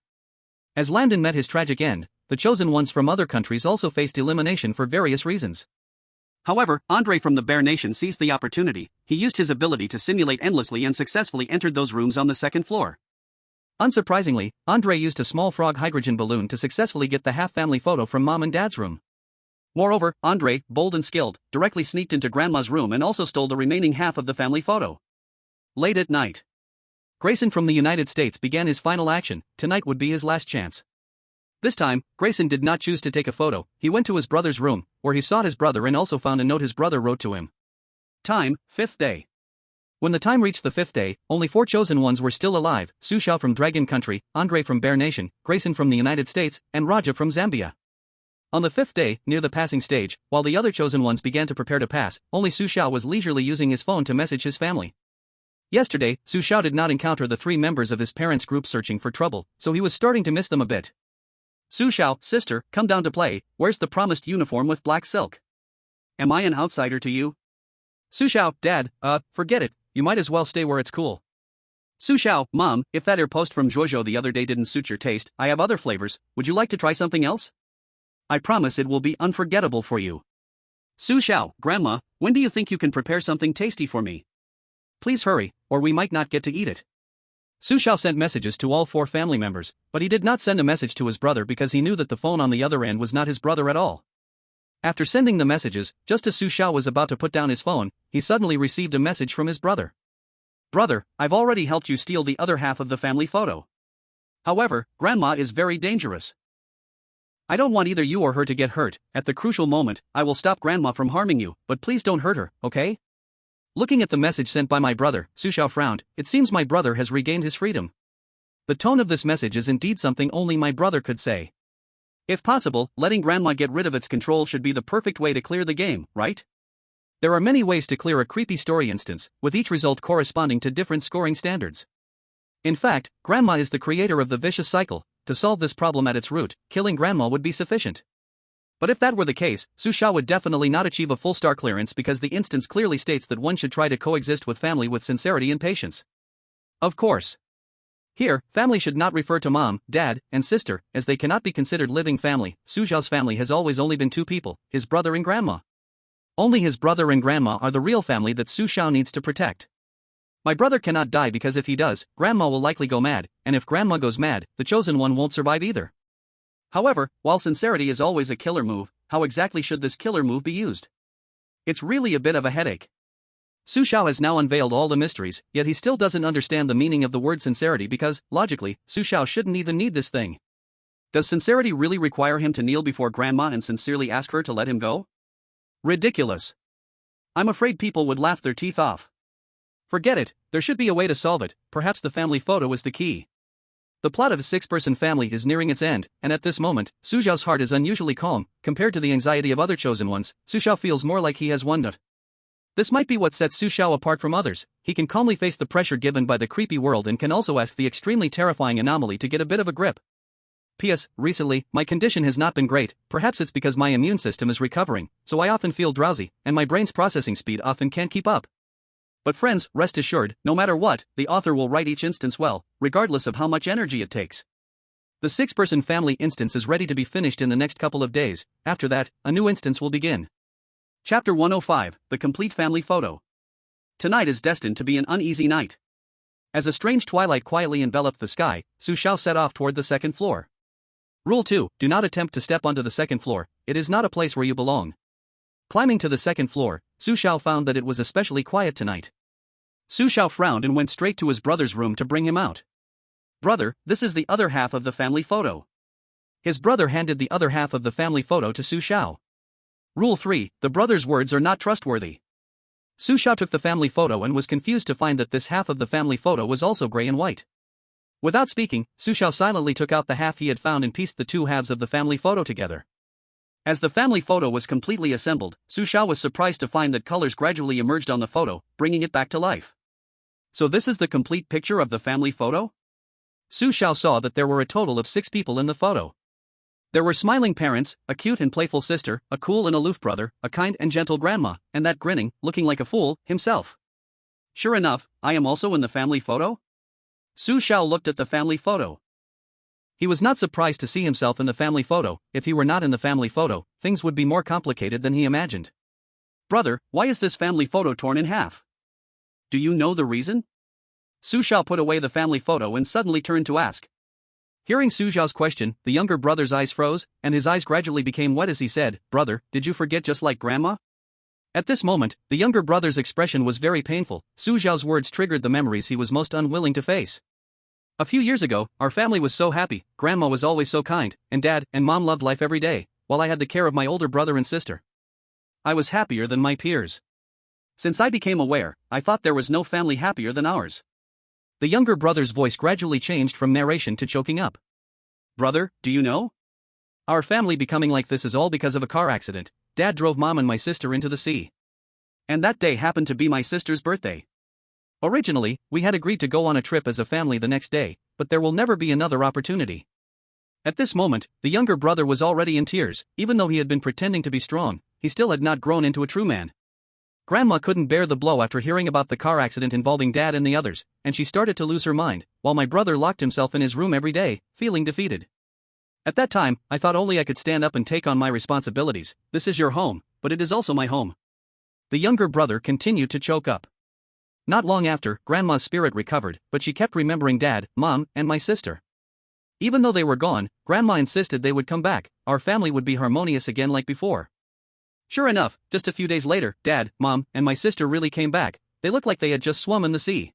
As Landon met his tragic end, the chosen ones from other countries also faced elimination for various reasons. However, Andre from the Bear Nation seized the opportunity. He used his ability to simulate endlessly and successfully entered those rooms on the second floor. Unsurprisingly, Andre used a small frog hydrogen balloon to successfully get the half-family photo from Mom and Dad's room. Moreover, Andre, bold and skilled, directly sneaked into Grandma's room and also stole the remaining half of the family photo. Late at night, Grayson from the United States began his final action. Tonight would be his last chance. This time, Grayson did not choose to take a photo. He went to his brother's room, where he sought his brother and also found a note his brother wrote to him. Time: 5th day. When the time reached the 5th day, only 4 chosen ones were still alive: Su Xiao from Dragon Country, Andre from Bear Nation, Grayson from the United States, and Raja from Zambia. On the 5th day, near the passing stage, while the other chosen ones began to prepare to pass, only Su Xiao was leisurely using his phone to message his family. Yesterday, Su Xiao did not encounter the 3 members of his parents' group searching for trouble, so he was starting to miss them a bit. Su Xiao, sister, come down to play. Where's the promised uniform with black silk? Am I an outsider to you? Su Xiao, Dad, forget it, you might as well stay where it's cool. Su Xiao, Mom, if that post from Jojo the other day didn't suit your taste, I have other flavors. Would you like to try something else? I promise it will be unforgettable for you. Su Xiao, Grandma, when do you think you can prepare something tasty for me? Please hurry, or we might not get to eat it. Su Xiao sent messages to all 4 family members, but he did not send a message to his brother because he knew that the phone on the other end was not his brother at all. After sending the messages, just as Su Xiao was about to put down his phone, he suddenly received a message from his brother. Brother, I've already helped you steal the other half of the family photo. However, Grandma is very dangerous. I don't want either you or her to get hurt. At the crucial moment, I will stop Grandma from harming you, but please don't hurt her, okay? Looking at the message sent by my brother, Su Xiao frowned. It seems my brother has regained his freedom. The tone of this message is indeed something only my brother could say. If possible, letting Grandma get rid of its control should be the perfect way to clear the game, right? There are many ways to clear a creepy story instance, with each result corresponding to different scoring standards. In fact, Grandma is the creator of the vicious cycle. To solve this problem at its root, killing Grandma would be sufficient. But if that were the case, Su Xiao would definitely not achieve a full star clearance because the instance clearly states that one should try to coexist with family with sincerity and patience. Of course. Here, family should not refer to mom, dad, and sister, as they cannot be considered living family. Su Xiao's family has always only been 2 people, his brother and grandma. Only his brother and grandma are the real family that Su Xiao needs to protect. My brother cannot die because if he does, Grandma will likely go mad, and if Grandma goes mad, the chosen one won't survive either. However, while sincerity is always a killer move, how exactly should this killer move be used? It's really a bit of a headache. Su Xiao has now unveiled all the mysteries, yet he still doesn't understand the meaning of the word sincerity because, logically, Su Xiao shouldn't even need this thing. Does sincerity really require him to kneel before Grandma and sincerely ask her to let him go? Ridiculous. I'm afraid people would laugh their teeth off. Forget it, there should be a way to solve it. Perhaps the family photo is the key. The plot of a 6-person family is nearing its end, and at this moment, Su Xiao's heart is unusually calm. Compared to the anxiety of other chosen ones, Su Xiao feels more like he has won it. This might be what sets Su Xiao apart from others. He can calmly face the pressure given by the creepy world and can also ask the extremely terrifying anomaly to get a bit of a grip. P.S. Recently, my condition has not been great. Perhaps it's because my immune system is recovering, so I often feel drowsy, and my brain's processing speed often can't keep up. But friends, rest assured, no matter what, the author will write each instance well, regardless of how much energy it takes. The 6-person family instance is ready to be finished in the next couple of days. After that, a new instance will begin. Chapter 105, The Complete Family Photo. Tonight is destined to be an uneasy night. As a strange twilight quietly enveloped the sky, Su Xiao set off toward the 2nd floor. Rule 2, do not attempt to step onto the 2nd floor, it is not a place where you belong. Climbing to the 2nd floor, Su Xiao found that it was especially quiet tonight. Su Xiao frowned and went straight to his brother's room to bring him out. Brother, this is the other half of the family photo. His brother handed the other half of the family photo to Su Xiao. Rule 3, the brother's words are not trustworthy. Su Xiao took the family photo and was confused to find that this half of the family photo was also gray and white. Without speaking, Su Xiao silently took out the half he had found and pieced the two halves of the family photo together. As the family photo was completely assembled, Su Xiao was surprised to find that colors gradually emerged on the photo, bringing it back to life. So this is the complete picture of the family photo? Su Xiao saw that there were a total of 6 people in the photo. There were smiling parents, a cute and playful sister, a cool and aloof brother, a kind and gentle grandma, and that grinning, looking like a fool, himself. Sure enough, I am also in the family photo? Su Xiao looked at the family photo. He was not surprised to see himself in the family photo. If he were not in the family photo, things would be more complicated than he imagined. Brother, why is this family photo torn in half? Do you know the reason? Su Xiao put away the family photo and suddenly turned to ask. Hearing Su Xiao's question, the younger brother's eyes froze, and his eyes gradually became wet as he said, Brother, did you forget just like grandma? At this moment, the younger brother's expression was very painful. Su Xiao's words triggered the memories he was most unwilling to face. A few years ago, our family was so happy, grandma was always so kind, and dad and mom loved life every day, while I had the care of my older brother and sister. I was happier than my peers. Since I became aware, I thought there was no family happier than ours. The younger brother's voice gradually changed from narration to choking up. Brother, do you know? Our family becoming like this is all because of a car accident. Dad drove mom and my sister into the sea. And that day happened to be my sister's birthday. Originally, we had agreed to go on a trip as a family the next day, but there will never be another opportunity. At this moment, the younger brother was already in tears. Even though he had been pretending to be strong, he still had not grown into a true man. Grandma couldn't bear the blow after hearing about the car accident involving Dad and the others, and she started to lose her mind, while my brother locked himself in his room every day, feeling defeated. At that time, I thought only I could stand up and take on my responsibilities. This is your home, but it is also my home. The younger brother continued to choke up. Not long after, Grandma's spirit recovered, but she kept remembering Dad, Mom, and my sister. Even though they were gone, Grandma insisted they would come back. Our family would be harmonious again like before. Sure enough, just a few days later, Dad, Mom, and my sister really came back. They looked like they had just swum in the sea.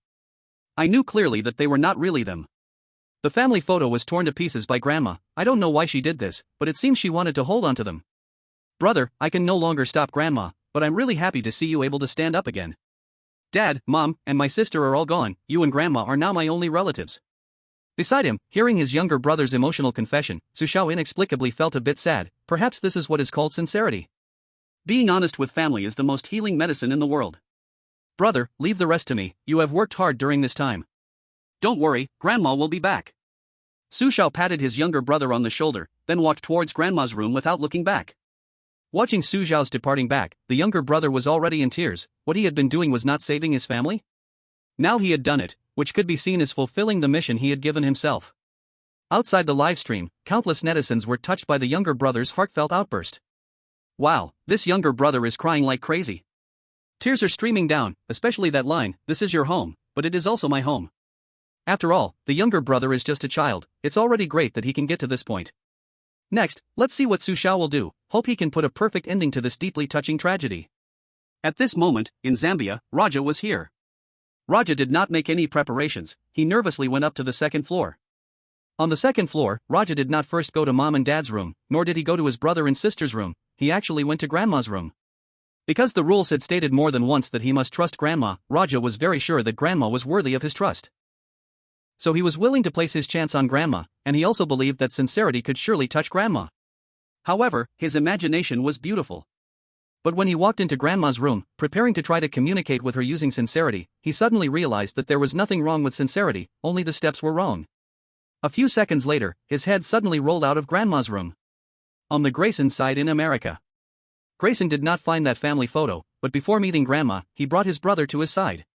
I knew clearly that they were not really them. The family photo was torn to pieces by Grandma. I don't know why she did this, but it seems she wanted to hold on to them. Brother, I can no longer stop Grandma, but I'm really happy to see you able to stand up again. Dad, Mom, and my sister are all gone. You and Grandma are now my only relatives. Beside him, hearing his younger brother's emotional confession, Su Xiao inexplicably felt a bit sad. Perhaps this is what is called sincerity. Being honest with family is the most healing medicine in the world. Brother, leave the rest to me. You have worked hard during this time. Don't worry, Grandma will be back. Su Xiao patted his younger brother on the shoulder, then walked towards Grandma's room without looking back. Watching Su Xiao's departing back, the younger brother was already in tears. What he had been doing was not saving his family? Now he had done it, which could be seen as fulfilling the mission he had given himself. Outside the live stream, countless netizens were touched by the younger brother's heartfelt outburst. Wow, this younger brother is crying like crazy. Tears are streaming down, especially that line, this is your home, but it is also my home. After all, the younger brother is just a child. It's already great that he can get to this point. Next, let's see what Su Xiao will do. Hope he can put a perfect ending to this deeply touching tragedy. At this moment, in Zambia, Raja was here. Raja did not make any preparations. He nervously went up to the second floor. On the second floor, Raja did not first go to Mom and Dad's room, nor did he go to his brother and sister's room. He actually went to Grandma's room. Because the rules had stated more than once that he must trust Grandma, Raja was very sure that Grandma was worthy of his trust. So he was willing to place his chance on Grandma, and he also believed that sincerity could surely touch Grandma. However, his imagination was beautiful. But when he walked into Grandma's room, preparing to try to communicate with her using sincerity, he suddenly realized that there was nothing wrong with sincerity, only the steps were wrong. A few seconds later, his head suddenly rolled out of Grandma's room. On the Grayson side in America. Grayson did not find that family photo, but before meeting Grandma, he brought his brother to his side.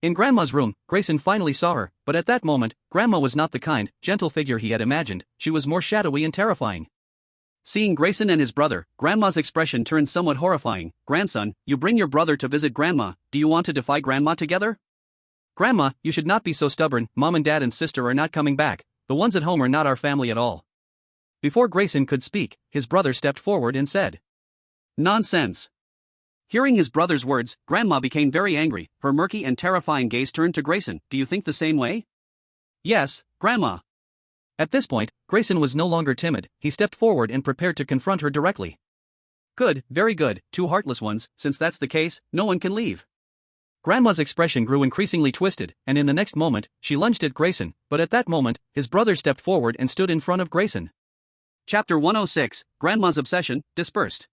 In Grandma's room, Grayson finally saw her, but at that moment, Grandma was not the kind, gentle figure he had imagined. She was more shadowy and terrifying. Seeing Grayson and his brother, Grandma's expression turned somewhat horrifying. Grandson, you bring your brother to visit Grandma. Do you want to defy Grandma together? Grandma, you should not be so stubborn. Mom and Dad and sister are not coming back. The ones at home are not our family at all. Before Grayson could speak, his brother stepped forward and said, Nonsense. Hearing his brother's words, Grandma became very angry. Her murky and terrifying gaze turned to Grayson. Do you think the same way? Yes, Grandma. At this point, Grayson was no longer timid. He stepped forward and prepared to confront her directly. Good, very good, two heartless ones. Since that's the case, no one can leave. Grandma's expression grew increasingly twisted, and in the next moment, she lunged at Grayson, but at that moment, his brother stepped forward and stood in front of Grayson. Chapter 106, Grandma's Obsession, Dispersed.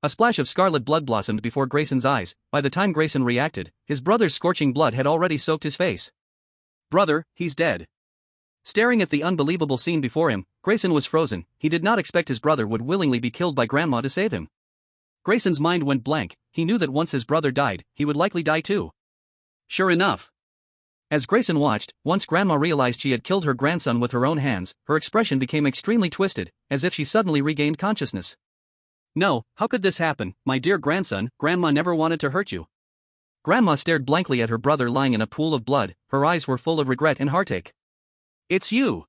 A splash of scarlet blood blossomed before Grayson's eyes. By the time Grayson reacted, his brother's scorching blood had already soaked his face. Brother, he's dead. Staring at the unbelievable scene before him, Grayson was frozen. He did not expect his brother would willingly be killed by Grandma to save him. Grayson's mind went blank. He knew that once his brother died, he would likely die too. Sure enough. As Grayson watched, once Grandma realized she had killed her grandson with her own hands, her expression became extremely twisted, as if she suddenly regained consciousness. No, how could this happen, my dear grandson? Grandma never wanted to hurt you. Grandma stared blankly at her brother lying in a pool of blood. Her eyes were full of regret and heartache. It's you!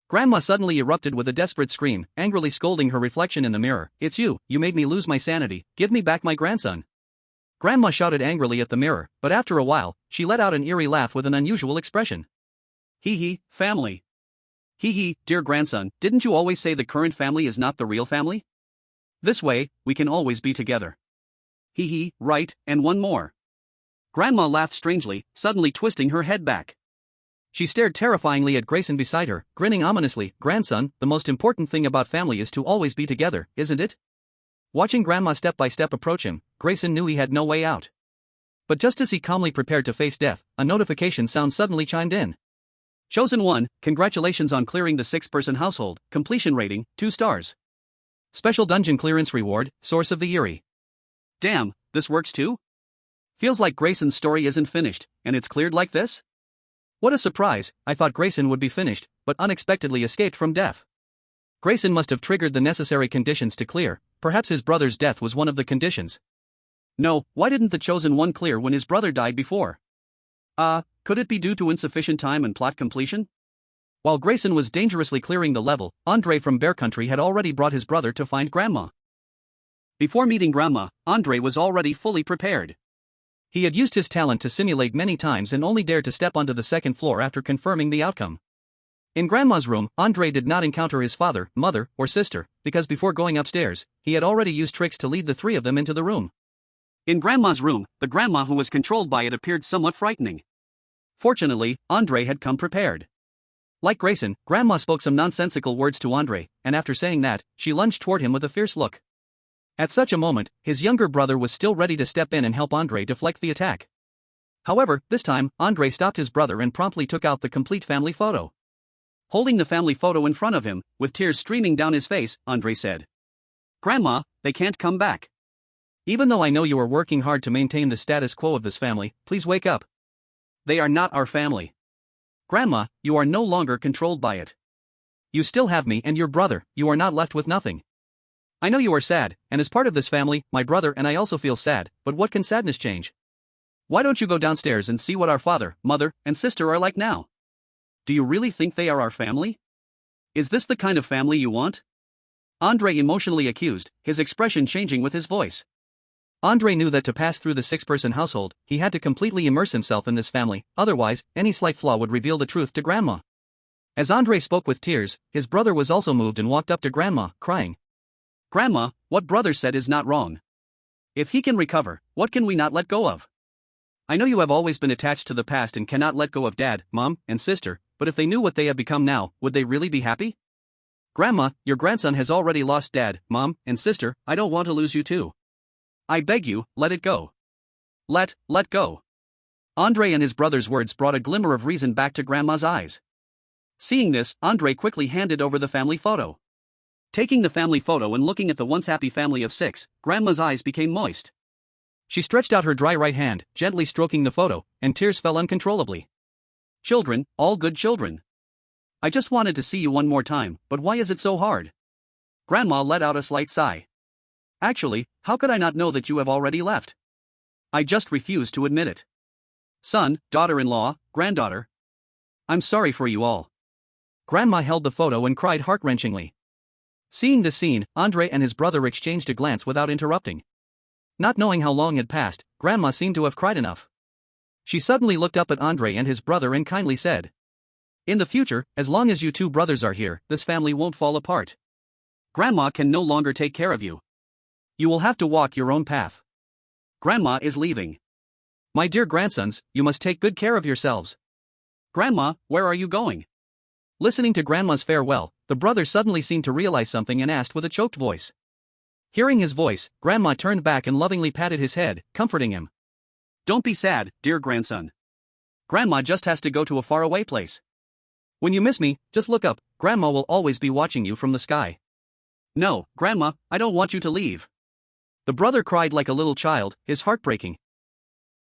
Grandma suddenly erupted with a desperate scream, angrily scolding her reflection in the mirror. It's you, you made me lose my sanity, give me back my grandson. Grandma shouted angrily at the mirror, but after a while, she let out an eerie laugh with an unusual expression. Hee hee, family. Hee hee, dear grandson, didn't you always say the current family is not the real family? This way, we can always be together. Hee hee, right, and one more. Grandma laughed strangely, suddenly twisting her head back. She stared terrifyingly at Grayson beside her, grinning ominously. Grandson, the most important thing about family is to always be together, isn't it? Watching Grandma step by step approach him, Grayson knew he had no way out. But just as he calmly prepared to face death, a notification sound suddenly chimed in. Chosen 1, congratulations on clearing the 6-person household, completion rating, 2 stars. Special dungeon clearance reward, source of the eerie. Damn, this works too? Feels like Grayson's story isn't finished, and it's cleared like this? What a surprise, I thought Grayson would be finished, but unexpectedly escaped from death. Grayson must have triggered the necessary conditions to clear, perhaps his brother's death was one of the conditions. No, why didn't the Chosen 1 clear when his brother died before? Could it be due to insufficient time and plot completion? While Grayson was dangerously clearing the level, Andre from Bear Country had already brought his brother to find Grandma. Before meeting Grandma, Andre was already fully prepared. He had used his talent to simulate many times and only dared to step onto the second floor after confirming the outcome. In Grandma's room, Andre did not encounter his father, mother, or sister, because before going upstairs, he had already used tricks to lead the 3 of them into the room. In Grandma's room, the grandma who was controlled by it appeared somewhat frightening. Fortunately, Andre had come prepared. Like Grayson, Grandma spoke some nonsensical words to Andre, and after saying that, she lunged toward him with a fierce look. At such a moment, his younger brother was still ready to step in and help Andre deflect the attack. However, this time, Andre stopped his brother and promptly took out the complete family photo. Holding the family photo in front of him, with tears streaming down his face, Andre said, Grandma, they can't come back. Even though I know you are working hard to maintain the status quo of this family, please wake up. They are not our family. Grandma, you are no longer controlled by it. You still have me and your brother, you are not left with nothing. I know you are sad, and as part of this family, my brother and I also feel sad, but what can sadness change? Why don't you go downstairs and see what our father, mother, and sister are like now? Do you really think they are our family? Is this the kind of family you want? Andre emotionally accused, his expression changing with his voice. Andre knew that to pass through the 6-person household, he had to completely immerse himself in this family, otherwise, any slight flaw would reveal the truth to Grandma. As Andre spoke with tears, his brother was also moved and walked up to Grandma, crying. Grandma, what brother said is not wrong. If he can recover, what can we not let go of? I know you have always been attached to the past and cannot let go of Dad, Mom, and sister, but if they knew what they have become now, would they really be happy? Grandma, your grandson has already lost Dad, Mom, and sister, I don't want to lose you too. I beg you, let it go. Let go. Andre and his brother's words brought a glimmer of reason back to Grandma's eyes. Seeing this, Andre quickly handed over the family photo. Taking the family photo and looking at the once happy family of 6, Grandma's eyes became moist. She stretched out her dry right hand, gently stroking the photo, and tears fell uncontrollably. Children, all good children. I just wanted to see you one more time, but why is it so hard? Grandma let out a slight sigh. Actually, how could I not know that you have already left? I just refuse to admit it. Son, daughter-in-law, granddaughter. I'm sorry for you all. Grandma held the photo and cried heart-wrenchingly. Seeing this scene, Andre and his brother exchanged a glance without interrupting. Not knowing how long had passed, Grandma seemed to have cried enough. She suddenly looked up at Andre and his brother and kindly said, In the future, as long as you 2 brothers are here, this family won't fall apart. Grandma can no longer take care of you. You will have to walk your own path. Grandma is leaving. My dear grandsons, you must take good care of yourselves. Grandma, where are you going? Listening to Grandma's farewell, the brother suddenly seemed to realize something and asked with a choked voice. Hearing his voice, Grandma turned back and lovingly patted his head, comforting him. Don't be sad, dear grandson. Grandma just has to go to a faraway place. When you miss me, just look up, Grandma will always be watching you from the sky. No, Grandma, I don't want you to leave. The brother cried like a little child, his heart breaking.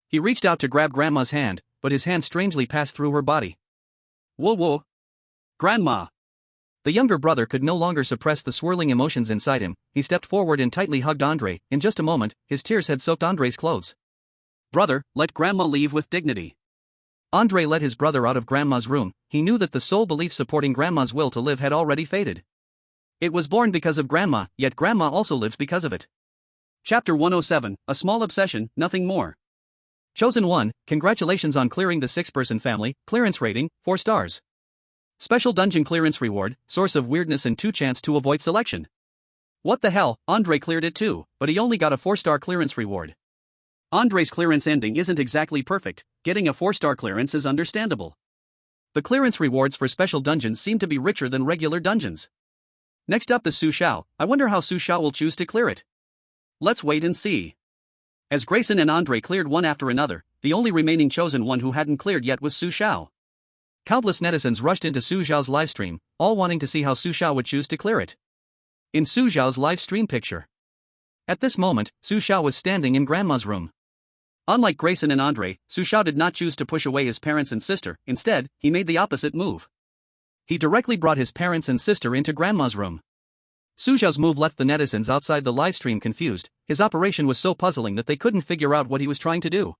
He reached out to grab Grandma's hand, but his hand strangely passed through her body. Whoa whoa. Grandma. The younger brother could no longer suppress the swirling emotions inside him. He stepped forward and tightly hugged Andre. In just a moment, his tears had soaked Andre's clothes. Brother, let Grandma leave with dignity. Andre led his brother out of Grandma's room. He knew that the sole belief supporting Grandma's will to live had already faded. It was born because of Grandma, yet Grandma also lives because of it. Chapter 107, A Small Obsession, Nothing More. Chosen 1, congratulations on clearing the 6-person family, clearance rating, 4 stars. Special dungeon clearance reward, source of weirdness and 2 chance to avoid selection. What the hell, Andre cleared it too, but he only got a 4-star clearance reward. Andre's clearance ending isn't exactly perfect, getting a 4-star clearance is understandable. The clearance rewards for special dungeons seem to be richer than regular dungeons. Next up is Su Xiao. I wonder how Su Xiao will choose to clear it. Let's wait and see. As Grayson and Andre cleared one after another, the only remaining chosen one who hadn't cleared yet was Su Xiao. Countless netizens rushed into Su Xiao's livestream, all wanting to see how Su Xiao would choose to clear it. In Su Xiao's livestream picture. At this moment, Su Xiao was standing in Grandma's room. Unlike Grayson and Andre, Su Xiao did not choose to push away his parents and sister. Instead, he made the opposite move. He directly brought his parents and sister into Grandma's room. Su Xiao's move left the netizens outside the livestream confused. His operation was so puzzling that they couldn't figure out what he was trying to do.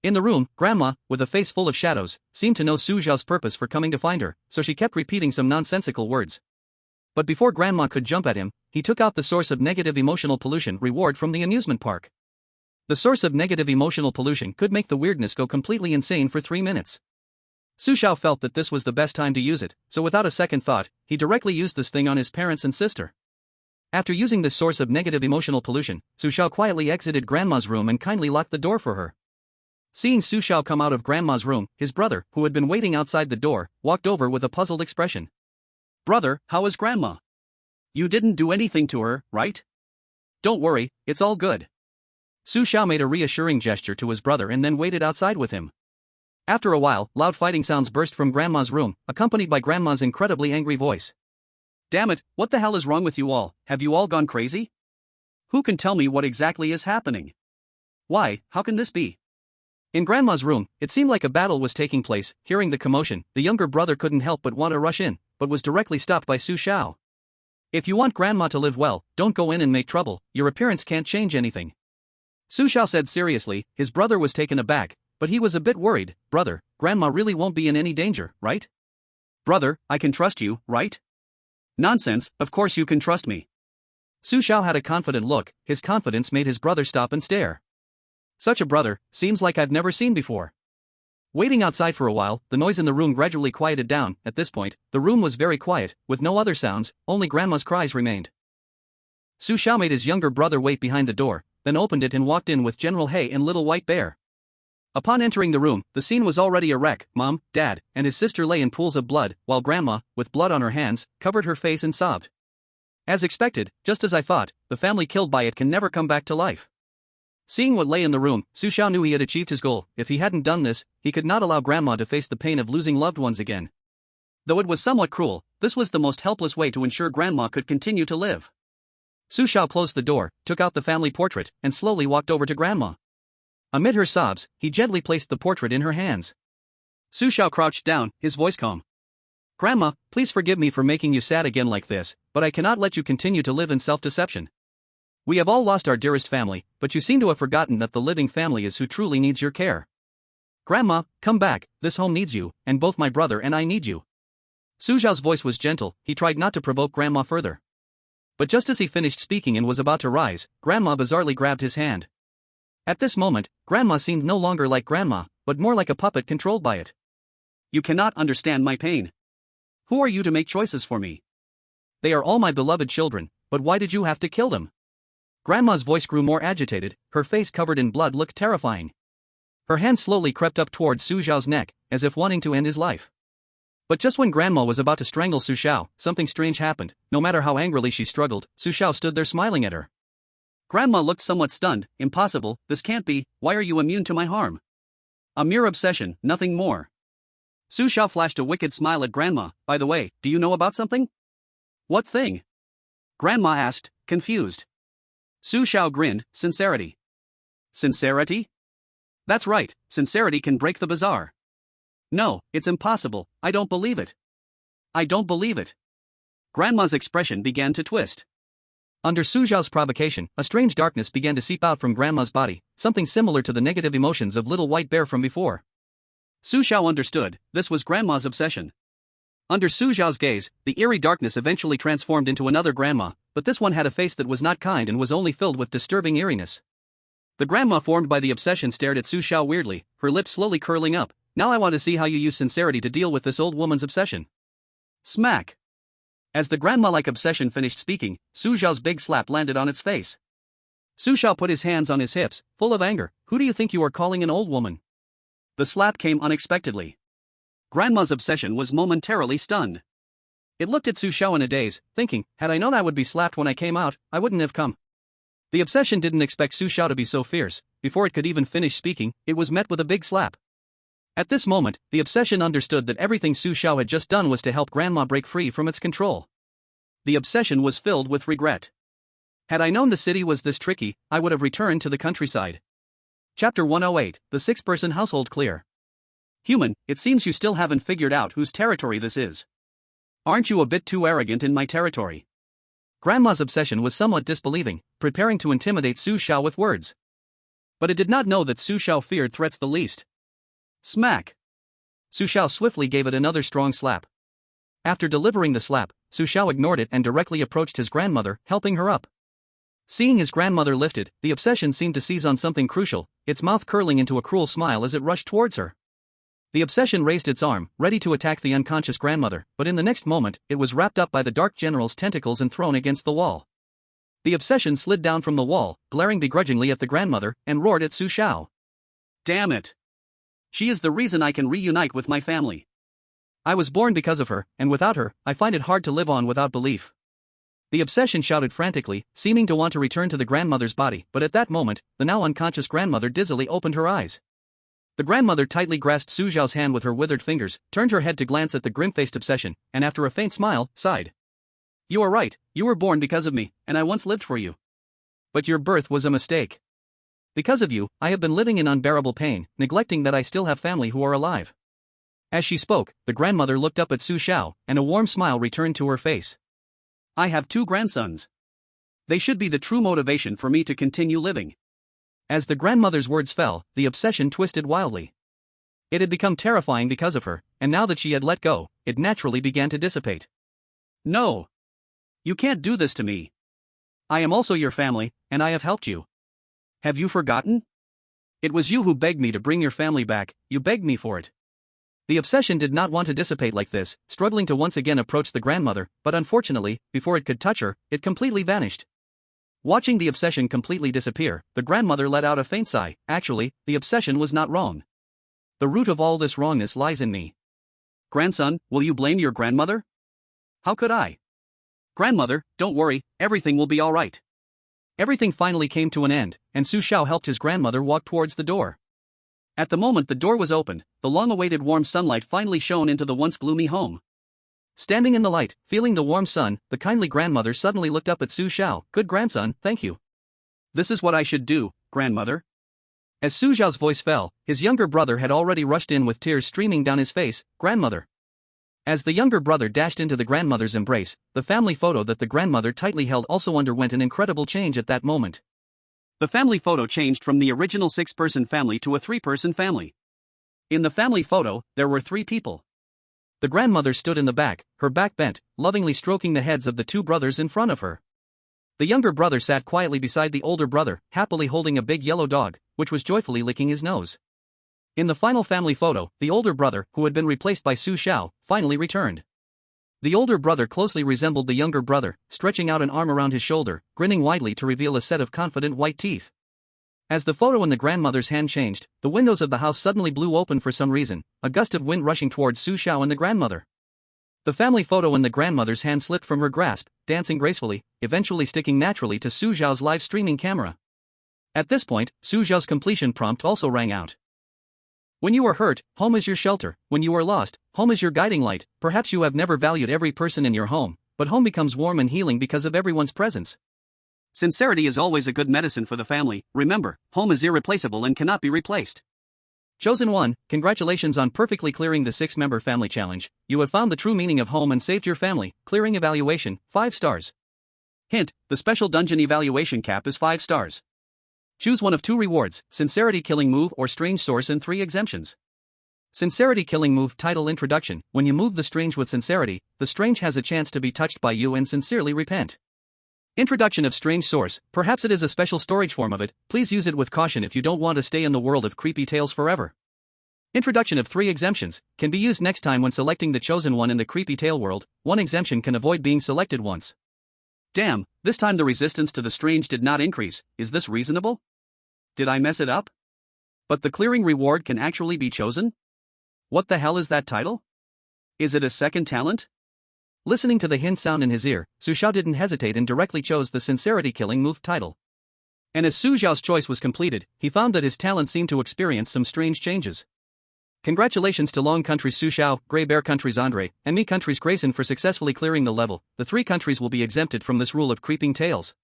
In the room, Grandma, with a face full of shadows, seemed to know Su Xiao's purpose for coming to find her, so she kept repeating some nonsensical words. But before Grandma could jump at him, he took out the source of negative emotional pollution reward from the amusement park. The source of negative emotional pollution could make the weirdness go completely insane for 3 minutes. Su Xiao felt that this was the best time to use it, so without a second thought, he directly used this thing on his parents and sister. After using this source of negative emotional pollution, Su Xiao quietly exited Grandma's room and kindly locked the door for her. Seeing Su Xiao come out of Grandma's room, his brother, who had been waiting outside the door, walked over with a puzzled expression. Brother, how is Grandma? You didn't do anything to her, right? Don't worry, it's all good. Su Xiao made a reassuring gesture to his brother and then waited outside with him. After a while, loud fighting sounds burst from Grandma's room, accompanied by Grandma's incredibly angry voice. Damn it, what the hell is wrong with you all? Have you all gone crazy? Who can tell me what exactly is happening? Why, how can this be? In Grandma's room, it seemed like a battle was taking place. Hearing the commotion, the younger brother couldn't help but want to rush in, but was directly stopped by Su Xiao. If you want Grandma to live well, don't go in and make trouble. Your appearance can't change anything. Su Xiao said seriously. His brother was taken aback, but he was a bit worried. Brother, Grandma really won't be in any danger, right? Brother, I can trust you, right? Nonsense, of course you can trust me. Su Xiao had a confident look. His confidence made his brother stop and stare. Such a brother, seems like I've never seen before. Waiting outside for a while, the noise in the room gradually quieted down. At this point, the room was very quiet, with no other sounds, only Grandma's cries remained. Su Xiao made his younger brother wait behind the door, then opened it and walked in with General Hay and Little White Bear. Upon entering the room, the scene was already a wreck. Mom, Dad, and his sister lay in pools of blood, while Grandma, with blood on her hands, covered her face and sobbed. As expected, just as I thought, the family killed by it can never come back to life. Seeing what lay in the room, Su Xiao knew he had achieved his goal. If he hadn't done this, he could not allow Grandma to face the pain of losing loved ones again. Though it was somewhat cruel, this was the most helpless way to ensure Grandma could continue to live. Su Xiao closed the door, took out the family portrait, and slowly walked over to Grandma. Amid her sobs, he gently placed the portrait in her hands. Su Xiao crouched down, his voice calm. Grandma, please forgive me for making you sad again like this, but I cannot let you continue to live in self-deception. We have all lost our dearest family, but you seem to have forgotten that the living family is who truly needs your care. Grandma, come back, this home needs you, and both my brother and I need you. Su Xiao's voice was gentle. He tried not to provoke Grandma further. But just as he finished speaking and was about to rise, Grandma bizarrely grabbed his hand. At this moment, Grandma seemed no longer like Grandma, but more like a puppet controlled by it. You cannot understand my pain. Who are you to make choices for me? They are all my beloved children, but why did you have to kill them? Grandma's voice grew more agitated, her face covered in blood looked terrifying. Her hand slowly crept up towards Su Xiao's neck, as if wanting to end his life. But just when Grandma was about to strangle Su Xiao, something strange happened. No matter how angrily she struggled, Su Xiao stood there smiling at her. Grandma looked somewhat stunned. Impossible, this can't be, why are you immune to my harm? A mere obsession, nothing more. Su Xiao flashed a wicked smile at Grandma. By the way, do you know about something? What thing? Grandma asked, confused. Su Xiao grinned. Sincerity. Sincerity? That's right, sincerity can break the bazaar. No, it's impossible, I don't believe it. I don't believe it. Grandma's expression began to twist. Under Su Xiao's provocation, a strange darkness began to seep out from Grandma's body, something similar to the negative emotions of Little White Bear from before. Su Xiao understood, this was Grandma's obsession. Under Su Xiao's gaze, the eerie darkness eventually transformed into another grandma, but this one had a face that was not kind and was only filled with disturbing eeriness. The grandma formed by the obsession stared at Su Xiao weirdly, her lips slowly curling up. Now I want to see how you use sincerity to deal with this old woman's obsession. Smack. As the grandma-like obsession finished speaking, Su Xiao's big slap landed on its face. Su Xiao put his hands on his hips, full of anger. Who do you think you are calling an old woman? The slap came unexpectedly. Grandma's obsession was momentarily stunned. It looked at Su Xiao in a daze, thinking, had I known I would be slapped when I came out, I wouldn't have come. The obsession didn't expect Su Xiao to be so fierce. Before it could even finish speaking, it was met with a big slap. At this moment, the obsession understood that everything Su Xiao had just done was to help Grandma break free from its control. The obsession was filled with regret. Had I known the city was this tricky, I would have returned to the countryside. Chapter 108, the 6-person household clear. Human, it seems you still haven't figured out whose territory this is. Aren't you a bit too arrogant in my territory? Grandma's obsession was somewhat disbelieving, preparing to intimidate Su Xiao with words. But it did not know that Su Xiao feared threats the least. Smack! Su Xiao swiftly gave it another strong slap. After delivering the slap, Su Xiao ignored it and directly approached his grandmother, helping her up. Seeing his grandmother lifted, the obsession seemed to seize on something crucial, its mouth curling into a cruel smile as it rushed towards her. The obsession raised its arm, ready to attack the unconscious grandmother, but in the next moment, it was wrapped up by the Dark General's tentacles and thrown against the wall. The obsession slid down from the wall, glaring begrudgingly at the grandmother, and roared at Su Xiao. Damn it! She is the reason I can reunite with my family. I was born because of her, and without her, I find it hard to live on without belief. The obsession shouted frantically, seeming to want to return to the grandmother's body, but at that moment, the now unconscious grandmother dizzily opened her eyes. The grandmother tightly grasped Su Xiao's hand with her withered fingers, turned her head to glance at the grim-faced obsession, and after a faint smile, sighed. You are right, you were born because of me, and I once lived for you. But your birth was a mistake. Because of you, I have been living in unbearable pain, neglecting that I still have family who are alive. As she spoke, the grandmother looked up at Su Xiao, and a warm smile returned to her face. I have 2 grandsons. They should be the true motivation for me to continue living. As the grandmother's words fell, the obsession twisted wildly. It had become terrifying because of her, and now that she had let go, it naturally began to dissipate. No! You can't do this to me. I am also your family, and I have helped you. Have you forgotten? It was you who begged me to bring your family back, you begged me for it. The obsession did not want to dissipate like this, struggling to once again approach the grandmother, but unfortunately, before it could touch her, it completely vanished. Watching the obsession completely disappear, the grandmother let out a faint sigh. Actually, the obsession was not wrong. The root of all this wrongness lies in me. Grandson, will you blame your grandmother? How could I? Grandmother, don't worry, everything will be all right. Everything finally came to an end, and Su Xiao helped his grandmother walk towards the door. At the moment the door was opened, the long-awaited warm sunlight finally shone into the once gloomy home. Standing in the light, feeling the warm sun, the kindly grandmother suddenly looked up at Su Xiao. Good grandson, thank you. This is what I should do, grandmother. As Su Xiao's voice fell, his younger brother had already rushed in with tears streaming down his face. Grandmother. As the younger brother dashed into the grandmother's embrace, the family photo that the grandmother tightly held also underwent an incredible change at that moment. The family photo changed from the original 6-person family to a 3-person family. In the family photo, there were 3 people. The grandmother stood in the back, her back bent, lovingly stroking the heads of the 2 brothers in front of her. The younger brother sat quietly beside the older brother, happily holding a big yellow dog, which was joyfully licking his nose. In the final family photo, the older brother, who had been replaced by Su Xiao, finally returned. The older brother closely resembled the younger brother, stretching out an arm around his shoulder, grinning widely to reveal a set of confident white teeth. As the photo in the grandmother's hand changed, the windows of the house suddenly blew open for some reason, a gust of wind rushing towards Su Xiao and the grandmother. The family photo in the grandmother's hand slipped from her grasp, dancing gracefully, eventually sticking naturally to Su Xiao's live streaming camera. At this point, Su Xiao's completion prompt also rang out. When you are hurt, home is your shelter. When you are lost, home is your guiding light. Perhaps you have never valued every person in your home, but home becomes warm and healing because of everyone's presence. Sincerity is always a good medicine for the family. Remember, home is irreplaceable and cannot be replaced. Chosen 1, congratulations on perfectly clearing the 6-member family challenge. You have found the true meaning of home and saved your family. Clearing evaluation, 5 stars. Hint, the special dungeon evaluation cap is 5 stars. Choose one of 2 rewards, Sincerity Killing Move or Strange Source, and 3 exemptions. Sincerity Killing Move. Title Introduction. When you move the strange with sincerity, the strange has a chance to be touched by you and sincerely repent. Introduction of Strange Source. Perhaps it is a special storage form of it. Please use it with caution if you don't want to stay in the world of creepy tales forever. Introduction of 3 exemptions. Can be used next time when selecting the chosen one in the creepy tale world. 1 exemption can avoid being selected once. Damn, this time the resistance to the strange did not increase. Is this reasonable? Did I mess it up? But the clearing reward can actually be chosen? What the hell is that title? Is it a second talent? Listening to the hint sound in his ear, Su Xiao didn't hesitate and directly chose the Sincerity Killing Move title. And as Su Xiao's choice was completed, he found that his talent seemed to experience some strange changes. Congratulations to Long Country's Su Xiao, Grey Bear Country's Andre, and Me Country's Grayson for successfully clearing the level. The 3 countries will be exempted from this rule of creeping tales.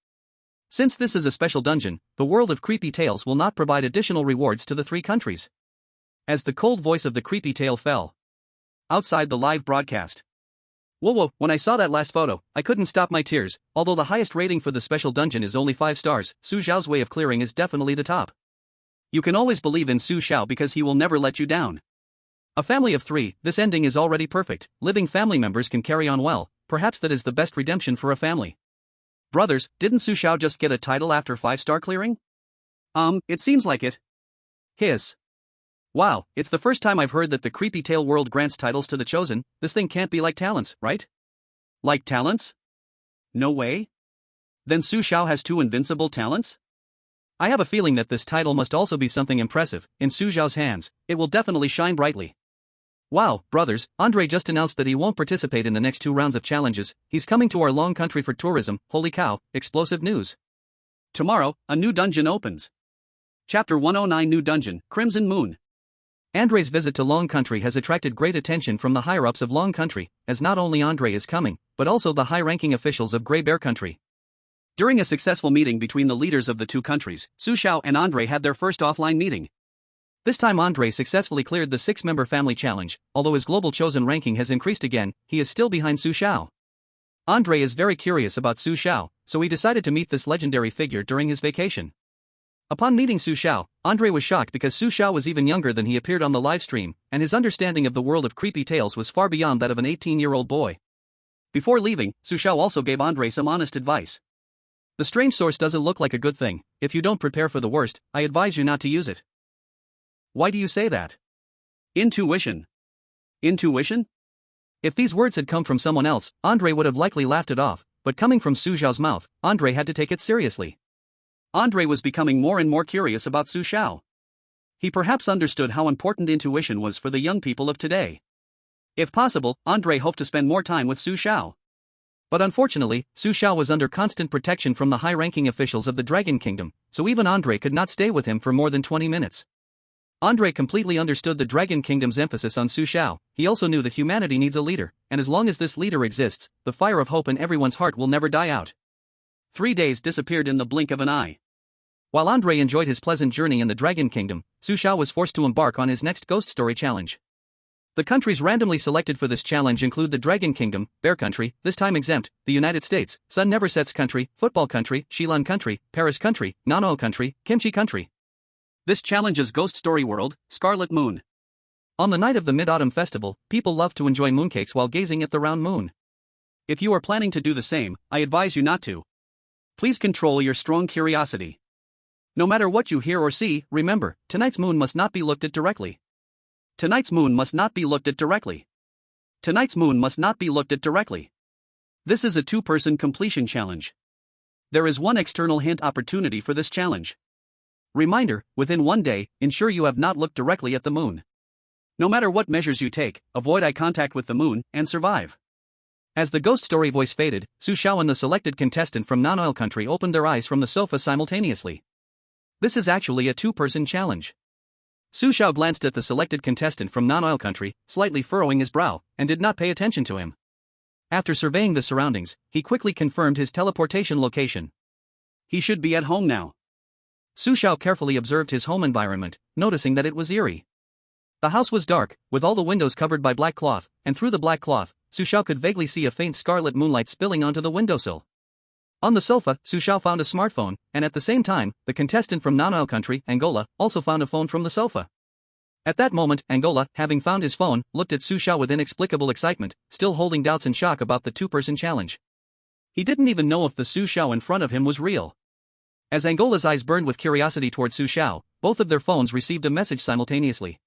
Since this is a special dungeon, the world of creepy tales will not provide additional rewards to the 3 countries. As the cold voice of the creepy tale fell outside the live broadcast. Whoa, when I saw that last photo, I couldn't stop my tears. Although the highest rating for the special dungeon is only 5 stars, Su Xiao's way of clearing is definitely the top. You can always believe in Su Xiao because he will never let you down. A family of 3, this ending is already perfect. Living family members can carry on well. Perhaps that is the best redemption for a family. Brothers, didn't Su Xiao just get a title after 5-star clearing? It seems like it. Hiss. Wow, it's the first time I've heard that the creepy tale world grants titles to the chosen. This thing can't be like talents, right? Like talents? No way? Then Su Xiao has 2 invincible talents? I have a feeling that this title must also be something impressive. In Su Xiao's hands, it will definitely shine brightly. Wow, brothers, Andre just announced that he won't participate in the next 2 rounds of challenges. He's coming to our Long Country for tourism. Holy cow, explosive news. Tomorrow, a new dungeon opens. Chapter 109, New Dungeon, Crimson Moon. Andre's visit to Long Country has attracted great attention from the higher-ups of Long Country, as not only Andre is coming, but also the high-ranking officials of Grey Bear Country. During a successful meeting between the leaders of the 2 countries, Su Xiao and Andre had their first offline meeting. This time Andre successfully cleared the 6-member family challenge. Although his global chosen ranking has increased again, he is still behind Su Xiao. Andre is very curious about Su Xiao, so he decided to meet this legendary figure during his vacation. Upon meeting Su Xiao, Andre was shocked because Su Xiao was even younger than he appeared on the live stream, and his understanding of the world of creepy tales was far beyond that of an 18-year-old boy. Before leaving, Su Xiao also gave Andre some honest advice. The strange source doesn't look like a good thing. If you don't prepare for the worst, I advise you not to use it. Why do you say that? Intuition. Intuition? If these words had come from someone else, Andre would have likely laughed it off, but coming from Su Xiao's mouth, Andre had to take it seriously. Andre was becoming more and more curious about Su Xiao. He perhaps understood how important intuition was for the young people of today. If possible, Andre hoped to spend more time with Su Xiao. But unfortunately, Su Xiao was under constant protection from the high-ranking officials of the Dragon Kingdom, so even Andre could not stay with him for more than 20 minutes. Andre completely understood the Dragon Kingdom's emphasis on Su Xiao. He also knew that humanity needs a leader, and as long as this leader exists, the fire of hope in everyone's heart will never die out. 3 days disappeared in the blink of an eye. While Andre enjoyed his pleasant journey in the Dragon Kingdom, Su Xiao was forced to embark on his next ghost story challenge. The countries randomly selected for this challenge include the Dragon Kingdom, Bear Country, this time exempt, the United States, Sun Never Sets Country, Football Country, Shilan Country, Paris Country, Non-Oil Country, Kimchi Country. This challenge's ghost story world, Scarlet Moon. On the night of the Mid-Autumn Festival, people love to enjoy mooncakes while gazing at the round moon. If you are planning to do the same, I advise you not to. Please control your strong curiosity. No matter what you hear or see, remember, tonight's moon must not be looked at directly. Tonight's moon must not be looked at directly. Tonight's moon must not be looked at directly. This is a 2-person completion challenge. There is one external hint opportunity for this challenge. Reminder, within 1 day, ensure you have not looked directly at the moon. No matter what measures you take, avoid eye contact with the moon, and survive. As the ghost story voice faded, Su Xiao and the selected contestant from non-oil country opened their eyes from the sofa simultaneously. This is actually a two-person challenge. Su Xiao glanced at the selected contestant from non-oil country, slightly furrowing his brow, and did not pay attention to him. After surveying the surroundings, he quickly confirmed his teleportation location. He should be at home now. Su Xiao carefully observed his home environment, noticing that it was eerie. The house was dark, with all the windows covered by black cloth, and through the black cloth, Su Xiao could vaguely see a faint scarlet moonlight spilling onto the windowsill. On the sofa, Su Xiao found a smartphone, and at the same time, the contestant from non-oil country, Angola, also found a phone from the sofa. At that moment, Angola, having found his phone, looked at Su Xiao with inexplicable excitement, still holding doubts and shock about the two-person challenge. He didn't even know if the Su Xiao in front of him was real. As Angola's eyes burned with curiosity toward Su Xiao, both of their phones received a message simultaneously.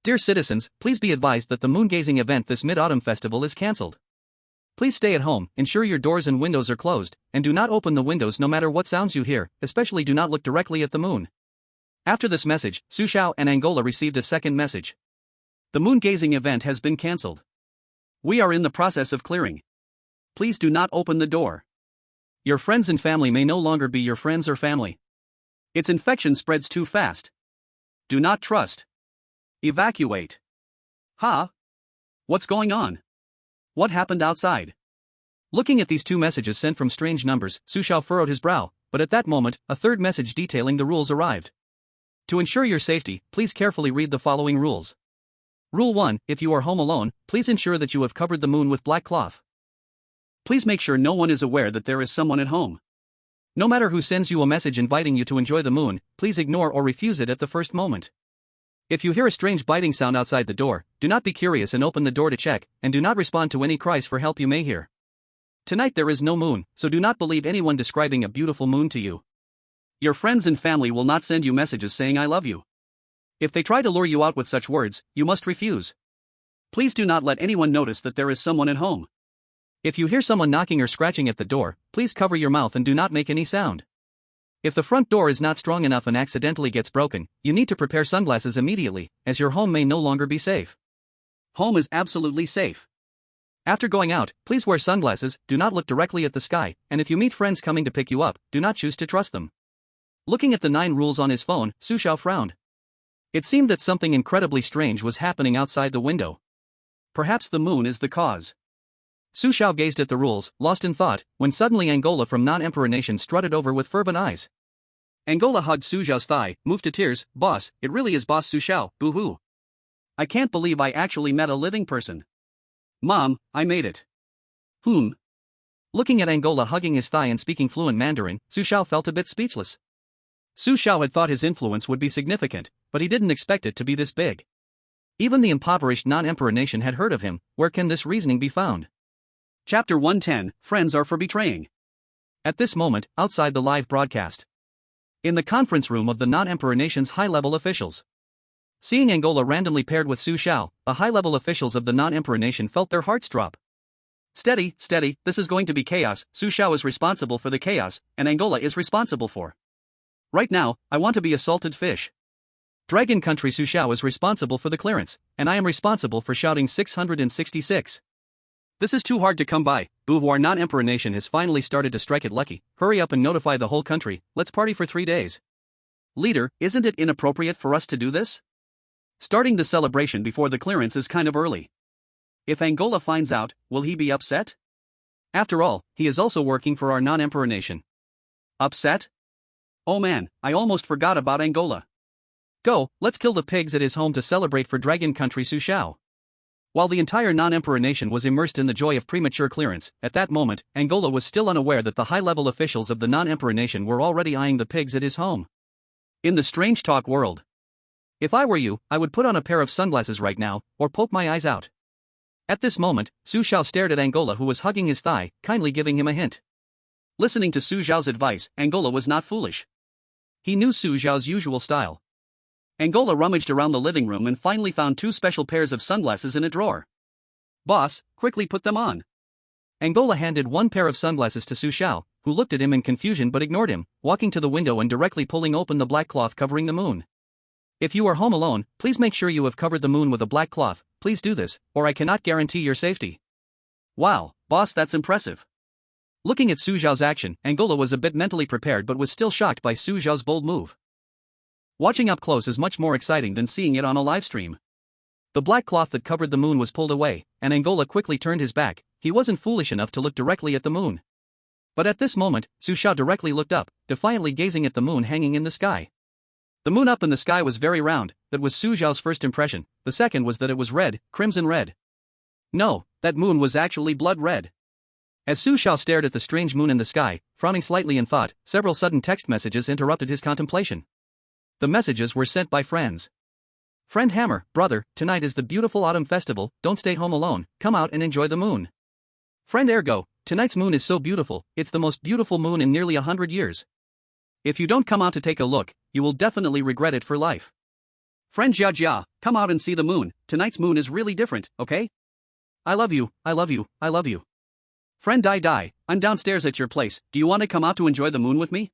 Dear citizens, please be advised that the moon-gazing event this Mid-Autumn Festival is cancelled. Please stay at home, ensure your doors and windows are closed, and do not open the windows no matter what sounds you hear, especially do not look directly at the moon. After this message, Su Xiao and Angola received a second message. The moon-gazing event has been cancelled. We are in the process of clearing. Please do not open the door. Your friends and family may no longer be your friends or family. Its infection spreads too fast. Do not trust. Evacuate. Huh? What's going on? What happened outside? Looking at these two messages sent from strange numbers, Su Xiao furrowed his brow, but at that moment, a third message detailing the rules arrived. To ensure your safety, please carefully read the following rules. Rule 1, if you are home alone, please ensure that you have covered the moon with black cloth. Please make sure no one is aware that there is someone at home. No matter who sends you a message inviting you to enjoy the moon, please ignore or refuse it at the first moment. If you hear a strange biting sound outside the door, do not be curious and open the door to check, and do not respond to any cries for help you may hear. Tonight there is no moon, so do not believe anyone describing a beautiful moon to you. Your friends and family will not send you messages saying I love you. If they try to lure you out with such words, you must refuse. Please do not let anyone notice that there is someone at home. If you hear someone knocking or scratching at the door, please cover your mouth and do not make any sound. If the front door is not strong enough and accidentally gets broken, you need to prepare sunglasses immediately, as your home may no longer be safe. Home is absolutely safe. After going out, please wear sunglasses, do not look directly at the sky, and if you meet friends coming to pick you up, do not choose to trust them. Looking at the 9 rules on his phone, Su Xiao frowned. It seemed that something incredibly strange was happening outside the window. Perhaps the moon is the cause. Su Xiao gazed at the rules, lost in thought, when suddenly Angola from non-emperor nation strutted over with fervent eyes. Angola hugged Su Xiao's thigh, moved to tears. Boss, it really is Boss Su Xiao, boo-hoo. I can't believe I actually met a living person. Mom, I made it. Looking at Angola hugging his thigh and speaking fluent Mandarin, Su Xiao felt a bit speechless. Su Xiao had thought his influence would be significant, but he didn't expect it to be this big. Even the impoverished non-emperor nation had heard of him. Where can this reasoning be found? Chapter 110, Friends Are for Betraying. At this moment, outside the live broadcast. In the conference room of the non-emperor nation's high-level officials. Seeing Angola randomly paired with Su Xiao, the high-level officials of the non-emperor nation felt their hearts drop. Steady, this is going to be chaos. Su Xiao is responsible for the chaos, and Angola is responsible for. Right now, I want to be a salted fish. Dragon Country Su Xiao is responsible for the clearance, and I am responsible for shouting 666. This is too hard to come by. Our non-emperor nation has finally started to strike it lucky. Hurry up and notify the whole country. Let's party for 3 days. Leader, isn't it inappropriate for us to do this? Starting the celebration before the clearance is kind of early. If Angola finds out, will he be upset? After all, he is also working for our non-emperor nation. Upset? Oh man, I almost forgot about Angola. Go, let's kill the pigs at his home to celebrate for Dragon Country Su Xiao. While the entire non-emperor nation was immersed in the joy of premature clearance, at that moment, Angola was still unaware that the high-level officials of the non-emperor nation were already eyeing the pigs at his home. In the strange talk world. If I were you, I would put on a pair of sunglasses right now, or poke my eyes out. At this moment, Su Xiao stared at Angola who was hugging his thigh, kindly giving him a hint. Listening to Su Xiao's advice, Angola was not foolish. He knew Su Xiao's usual style. Angola rummaged around the living room and finally found 2 special pairs of sunglasses in a drawer. Boss, quickly put them on. Angola handed 1 pair of sunglasses to Su Xiao, who looked at him in confusion but ignored him, walking to the window and directly pulling open the black cloth covering the moon. If you are home alone, please make sure you have covered the moon with a black cloth. Please do this, or I cannot guarantee your safety. Wow, boss, that's impressive. Looking at Su Xiao's action, Angola was a bit mentally prepared but was still shocked by Su Xiao's bold move. Watching up close is much more exciting than seeing it on a live stream. The black cloth that covered the moon was pulled away, and Angola quickly turned his back. He wasn't foolish enough to look directly at the moon. But at this moment, Su Xiao directly looked up, defiantly gazing at the moon hanging in the sky. The moon up in the sky was very round. That was Su Xiao's first impression. The second was that it was red, crimson red. No, that moon was actually blood red. As Su Xiao stared at the strange moon in the sky, frowning slightly in thought, several sudden text messages interrupted his contemplation. The messages were sent by friends. Friend Hammer, brother, tonight is the beautiful autumn festival, don't stay home alone, come out and enjoy the moon. Friend Ergo, tonight's moon is so beautiful, it's the most beautiful moon in nearly 100 years. If you don't come out to take a look, you will definitely regret it for life. Friend Jia Jia, come out and see the moon, tonight's moon is really different, okay? I love you, I love you, I love you. Friend Dai Dai, I'm downstairs at your place, do you want to come out to enjoy the moon with me?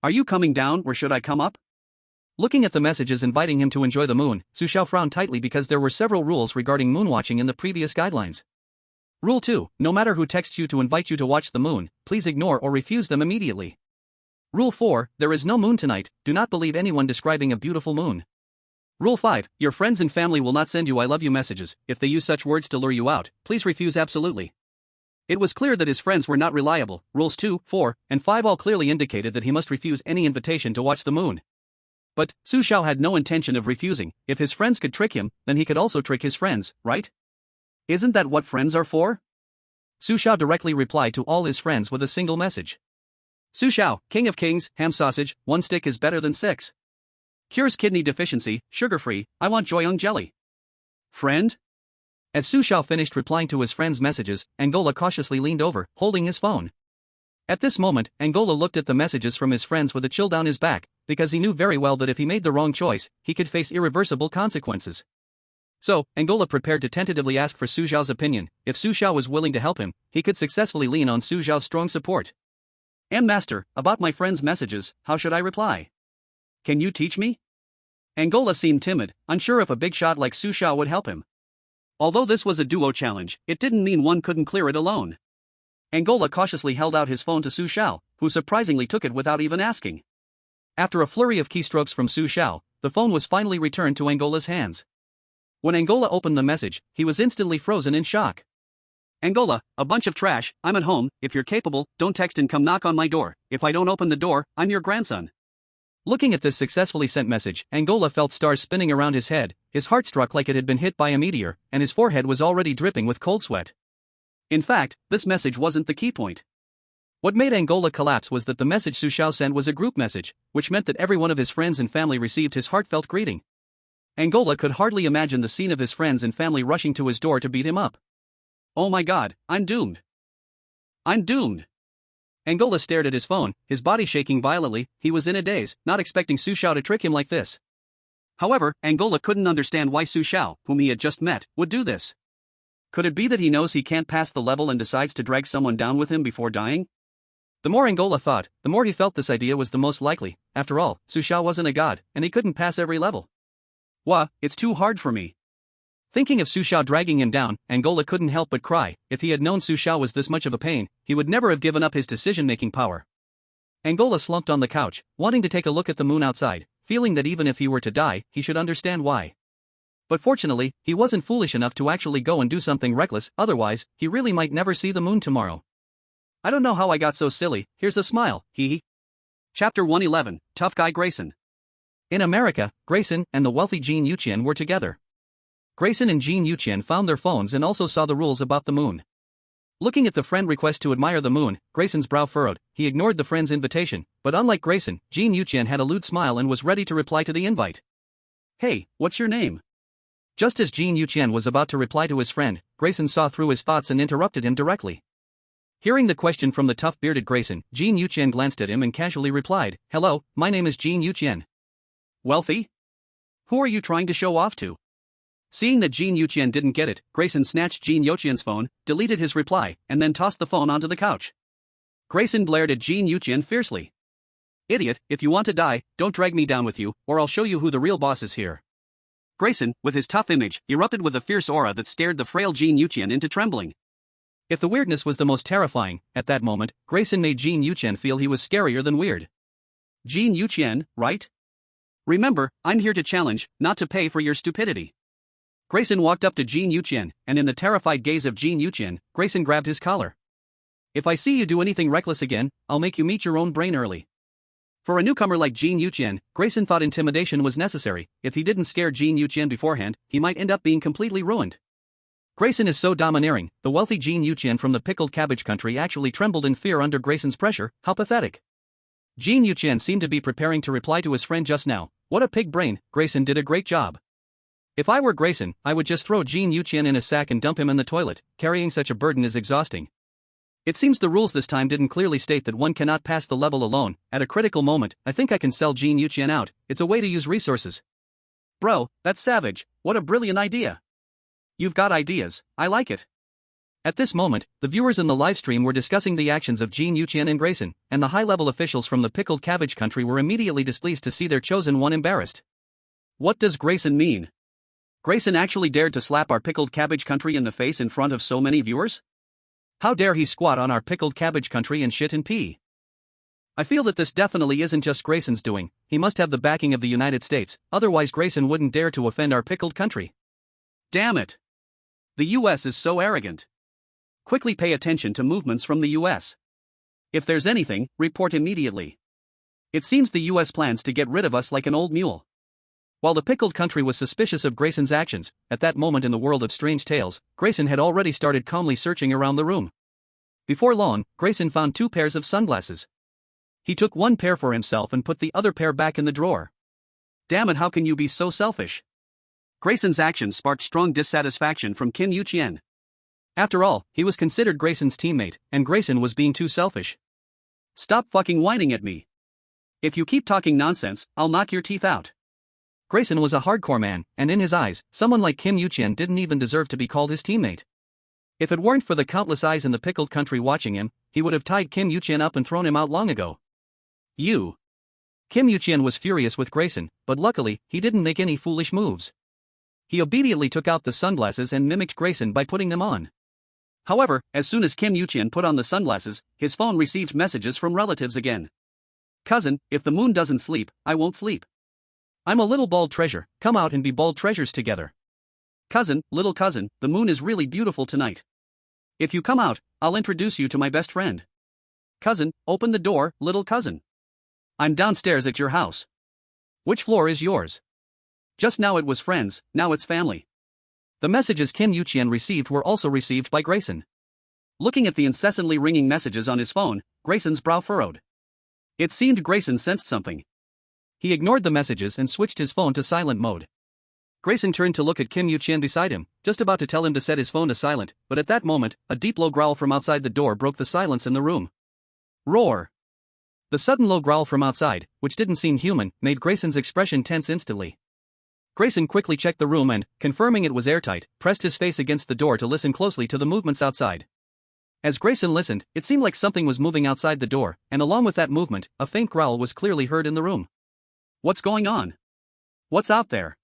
Are you coming down or should I come up? Looking at the messages inviting him to enjoy the moon, Su Xiao frowned tightly because there were several rules regarding moonwatching in the previous guidelines. Rule 2, no matter who texts you to invite you to watch the moon, please ignore or refuse them immediately. Rule 4, there is no moon tonight, do not believe anyone describing a beautiful moon. Rule 5, your friends and family will not send you I love you messages, if they use such words to lure you out, please refuse absolutely. It was clear that his friends were not reliable. Rules 2, 4, and 5 all clearly indicated that he must refuse any invitation to watch the moon. But Su Xiao had no intention of refusing. If his friends could trick him, then he could also trick his friends, right? Isn't that what friends are for? Su Xiao directly replied to all his friends with a single message. Su Xiao, king of kings, ham sausage, 1 stick is better than 6. Cures kidney deficiency, sugar-free, I want Joyoung jelly. Friend? As Su Xiao finished replying to his friend's messages, Angola cautiously leaned over, holding his phone. At this moment, Angola looked at the messages from his friends with a chill down his back, because he knew very well that if he made the wrong choice, he could face irreversible consequences. So, Angola prepared to tentatively ask for Su Xiao's opinion. If Su Xiao was willing to help him, he could successfully lean on Su Xiao's strong support. Master, about my friend's messages, how should I reply? Can you teach me? Angola seemed timid, unsure if a big shot like Su Xiao would help him. Although this was a duo challenge, it didn't mean one couldn't clear it alone. Angola cautiously held out his phone to Su Xiao, who surprisingly took it without even asking. After a flurry of keystrokes from Su Xiao, the phone was finally returned to Angola's hands. When Angola opened the message, he was instantly frozen in shock. Angola, a bunch of trash, I'm at home, if you're capable, don't text and come knock on my door, if I don't open the door, I'm your grandson. Looking at this successfully sent message, Angola felt stars spinning around his head, his heart struck like it had been hit by a meteor, and his forehead was already dripping with cold sweat. In fact, this message wasn't the key point. What made Angola collapse was that the message Su Xiao sent was a group message, which meant that every one of his friends and family received his heartfelt greeting. Angola could hardly imagine the scene of his friends and family rushing to his door to beat him up. Oh my god, I'm doomed. I'm doomed. Angola stared at his phone, his body shaking violently. He was in a daze, not expecting Su Xiao to trick him like this. However, Angola couldn't understand why Su Xiao, whom he had just met, would do this. Could it be that he knows he can't pass the level and decides to drag someone down with him before dying? The more Angola thought, the more he felt this idea was the most likely. After all, Su Xiao wasn't a god, and he couldn't pass every level. Wah, it's too hard for me. Thinking of Su Xiao dragging him down, Angola couldn't help but cry. If he had known Su Xiao was this much of a pain, he would never have given up his decision-making power. Angola slumped on the couch, wanting to take a look at the moon outside, feeling that even if he were to die, he should understand why. But fortunately, he wasn't foolish enough to actually go and do something reckless, otherwise, he really might never see the moon tomorrow. I don't know how I got so silly, here's a smile, hee hee. Chapter 111, Tough Guy Grayson. In America, Grayson and the wealthy Jean Yuqian were together. Grayson and Jean Yuqian found their phones and also saw the rules about the moon. Looking at the friend request to admire the moon, Grayson's brow furrowed. He ignored the friend's invitation, but unlike Grayson, Jean Yuqian had a lewd smile and was ready to reply to the invite. Hey, what's your name? Just as Jean Yuqian was about to reply to his friend, Grayson saw through his thoughts and interrupted him directly. Hearing the question from the tough-bearded Grayson, Jean Yuqian glanced at him and casually replied, "Hello, my name is Jean Yuqian." Wealthy? Who are you trying to show off to? Seeing that Jean Yuqian didn't get it, Grayson snatched Jean Yuqian's phone, deleted his reply, and then tossed the phone onto the couch. Grayson glared at Jin Yuqian fiercely. Idiot, if you want to die, don't drag me down with you, or I'll show you who the real boss is here. Grayson, with his tough image, erupted with a fierce aura that stared the frail Jin Yuqian into trembling. If the weirdness was the most terrifying, at that moment, Grayson made Jin Yuqian feel he was scarier than weird. Jin Yuqian, right? Remember, I'm here to challenge, not to pay for your stupidity. Grayson walked up to Jin Yuqian, and in the terrified gaze of Jin Yuqian, Grayson grabbed his collar. If I see you do anything reckless again, I'll make you meet your own brain early. For a newcomer like Jin Yuqian, Grayson thought intimidation was necessary. If he didn't scare Jin Yuqian beforehand, he might end up being completely ruined. Grayson is so domineering, the wealthy Jin Yuqian from the pickled cabbage country actually trembled in fear under Grayson's pressure. How pathetic. Jin Yuqian seemed to be preparing to reply to his friend just now. What a pig brain, Grayson did a great job. If I were Grayson, I would just throw Jin Yuqian in a sack and dump him in the toilet. Carrying such a burden is exhausting. It seems the rules this time didn't clearly state that one cannot pass the level alone. At a critical moment, I think I can sell Jin Yuqian out. It's a way to use resources. Bro, that's savage. What a brilliant idea. You've got ideas, I like it. At this moment, the viewers in the livestream were discussing the actions of Jin Yuqian and Grayson, and the high-level officials from the pickled cabbage country were immediately displeased to see their chosen one embarrassed. What does Grayson mean? Grayson actually dared to slap our pickled cabbage country in the face in front of so many viewers? How dare he squat on our pickled cabbage country and shit and pee? I feel that this definitely isn't just Grayson's doing. He must have the backing of the United States, otherwise Grayson wouldn't dare to offend our pickled country. Damn it. The US is so arrogant. Quickly pay attention to movements from the US. If there's anything, report immediately. It seems the US plans to get rid of us like an old mule. While the pickled country was suspicious of Grayson's actions, at that moment in the world of strange tales, Grayson had already started calmly searching around the room. Before long, Grayson found 2 pairs of sunglasses. He took one pair for himself and put the other pair back in the drawer. Damn it, how can you be so selfish? Grayson's actions sparked strong dissatisfaction from Kim Yuqian. After all, he was considered Grayson's teammate, and Grayson was being too selfish. Stop fucking whining at me. If you keep talking nonsense, I'll knock your teeth out. Grayson was a hardcore man, and in his eyes, someone like Kim Yuqian didn't even deserve to be called his teammate. If it weren't for the countless eyes in the pickled country watching him, he would have tied Kim Yuqian up and thrown him out long ago. You. Kim Yuqian was furious with Grayson, but luckily, he didn't make any foolish moves. He obediently took out the sunglasses and mimicked Grayson by putting them on. However, as soon as Kim Yuqian put on the sunglasses, his phone received messages from relatives again. Cousin, if the moon doesn't sleep, I won't sleep. I'm a little bald treasure, come out and be bald treasures together. Cousin, little cousin, the moon is really beautiful tonight. If you come out, I'll introduce you to my best friend. Cousin, open the door, little cousin. I'm downstairs at your house. Which floor is yours? Just now it was friends, now it's family. The messages Kim Yuqian received were also received by Grayson. Looking at the incessantly ringing messages on his phone, Grayson's brow furrowed. It seemed Grayson sensed something. He ignored the messages and switched his phone to silent mode. Grayson turned to look at Kim Yuqian beside him, just about to tell him to set his phone to silent, but at that moment, a deep low growl from outside the door broke the silence in the room. Roar! The sudden low growl from outside, which didn't seem human, made Grayson's expression tense instantly. Grayson quickly checked the room and, confirming it was airtight, pressed his face against the door to listen closely to the movements outside. As Grayson listened, it seemed like something was moving outside the door, and along with that movement, a faint growl was clearly heard in the room. What's going on? What's out there?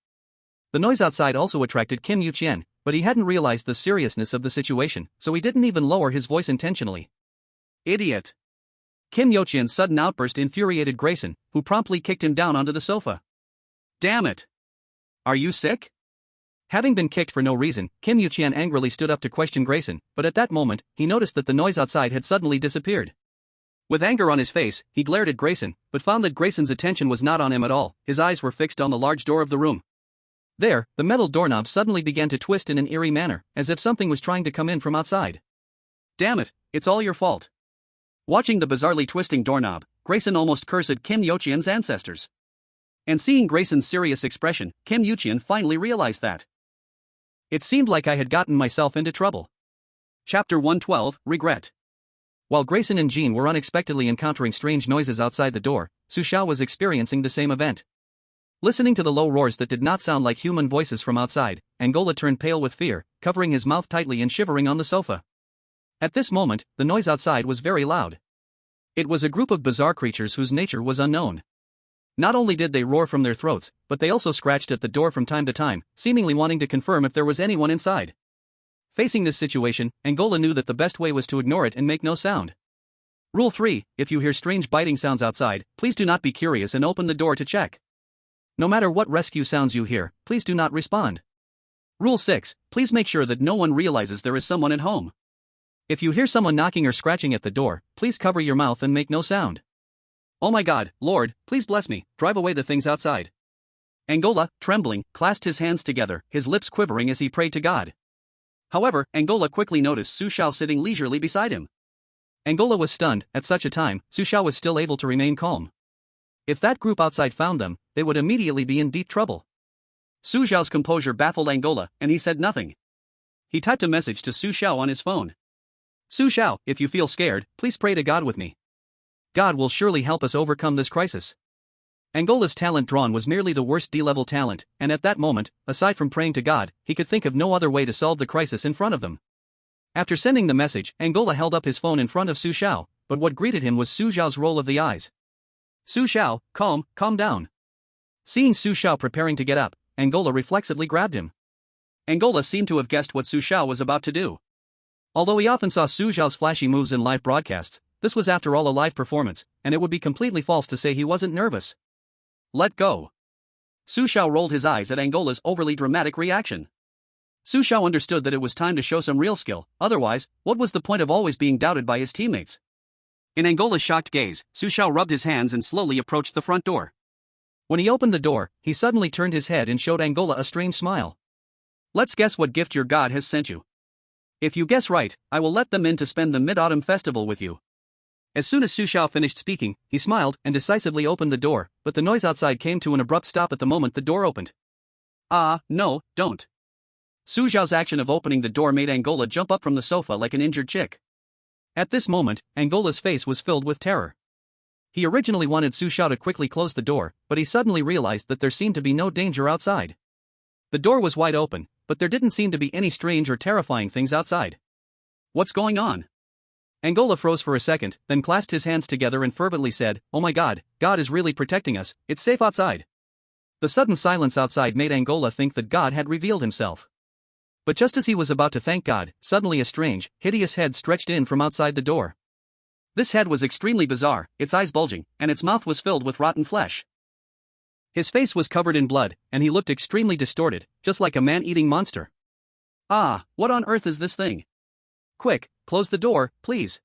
The noise outside also attracted Kim Yuqian, but he hadn't realized the seriousness of the situation, so he didn't even lower his voice intentionally. Idiot! Kim Yuqian's sudden outburst infuriated Grayson, who promptly kicked him down onto the sofa. Damn it! Are you sick? Having been kicked for no reason, Kim Yuqian angrily stood up to question Grayson, but at that moment, he noticed that the noise outside had suddenly disappeared. With anger on his face, he glared at Grayson, but found that Grayson's attention was not on him at all. His eyes were fixed on the large door of the room. There, the metal doorknob suddenly began to twist in an eerie manner, as if something was trying to come in from outside. Damn it, it's all your fault. Watching the bizarrely twisting doorknob, Grayson almost cursed Kim Yuqian's ancestors. And seeing Grayson's serious expression, Kim Yuqian finally realized that. It seemed like I had gotten myself into trouble. Chapter 112, Regret. While Grayson and Jean were unexpectedly encountering strange noises outside the door, Su Xiao was experiencing the same event. Listening to the low roars that did not sound like human voices from outside, Angola turned pale with fear, covering his mouth tightly and shivering on the sofa. At this moment, the noise outside was very loud. It was a group of bizarre creatures whose nature was unknown. Not only did they roar from their throats, but they also scratched at the door from time to time, seemingly wanting to confirm if there was anyone inside. Facing this situation, Angola knew that the best way was to ignore it and make no sound. Rule 3: If you hear strange biting sounds outside, please do not be curious and open the door to check. No matter what rescue sounds you hear, please do not respond. Rule 6: Please make sure that no one realizes there is someone at home. If you hear someone knocking or scratching at the door, please cover your mouth and make no sound. Oh my God, Lord, please bless me, drive away the things outside. Angola, trembling, clasped his hands together, his lips quivering as he prayed to God. However, Angola quickly noticed Su Xiao sitting leisurely beside him. Angola was stunned. At such a time, Su Xiao was still able to remain calm. If that group outside found them, they would immediately be in deep trouble. Su Xiao's composure baffled Angola, and he said nothing. He typed a message to Su Xiao on his phone. Su Xiao, if you feel scared, please pray to God with me. God will surely help us overcome this crisis. Angola's talent drawn was merely the worst D-level talent, and at that moment, aside from praying to God, he could think of no other way to solve the crisis in front of them. After sending the message, Angola held up his phone in front of Su Xiao, but what greeted him was Su Xiao's roll of the eyes. Su Xiao, calm down. Seeing Su Xiao preparing to get up, Angola reflexively grabbed him. Angola seemed to have guessed what Su Xiao was about to do. Although he often saw Su Xiao's flashy moves in live broadcasts, this was after all a live performance, and it would be completely false to say he wasn't nervous. Let go. Su Xiao rolled his eyes at Angola's overly dramatic reaction. Su Xiao understood that it was time to show some real skill, otherwise, what was the point of always being doubted by his teammates? In Angola's shocked gaze, Su Xiao rubbed his hands and slowly approached the front door. When he opened the door, he suddenly turned his head and showed Angola a strange smile. Let's guess what gift your god has sent you. If you guess right, I will let them in to spend the Mid-Autumn Festival with you. As soon as Su Xiao finished speaking, he smiled and decisively opened the door, but the noise outside came to an abrupt stop at the moment the door opened. No, don't. Su Xiao's action of opening the door made Angola jump up from the sofa like an injured chick. At this moment, Angola's face was filled with terror. He originally wanted Su Xiao to quickly close the door, but he suddenly realized that there seemed to be no danger outside. The door was wide open, but there didn't seem to be any strange or terrifying things outside. What's going on? Angola froze for a second, then clasped his hands together and fervently said, "Oh my God, God is really protecting us, it's safe outside." The sudden silence outside made Angola think that God had revealed himself. But just as he was about to thank God, suddenly a strange, hideous head stretched in from outside the door. This head was extremely bizarre, its eyes bulging, and its mouth was filled with rotten flesh. His face was covered in blood, and he looked extremely distorted, just like a man-eating monster. What on earth is this thing? Quick, close the door, please.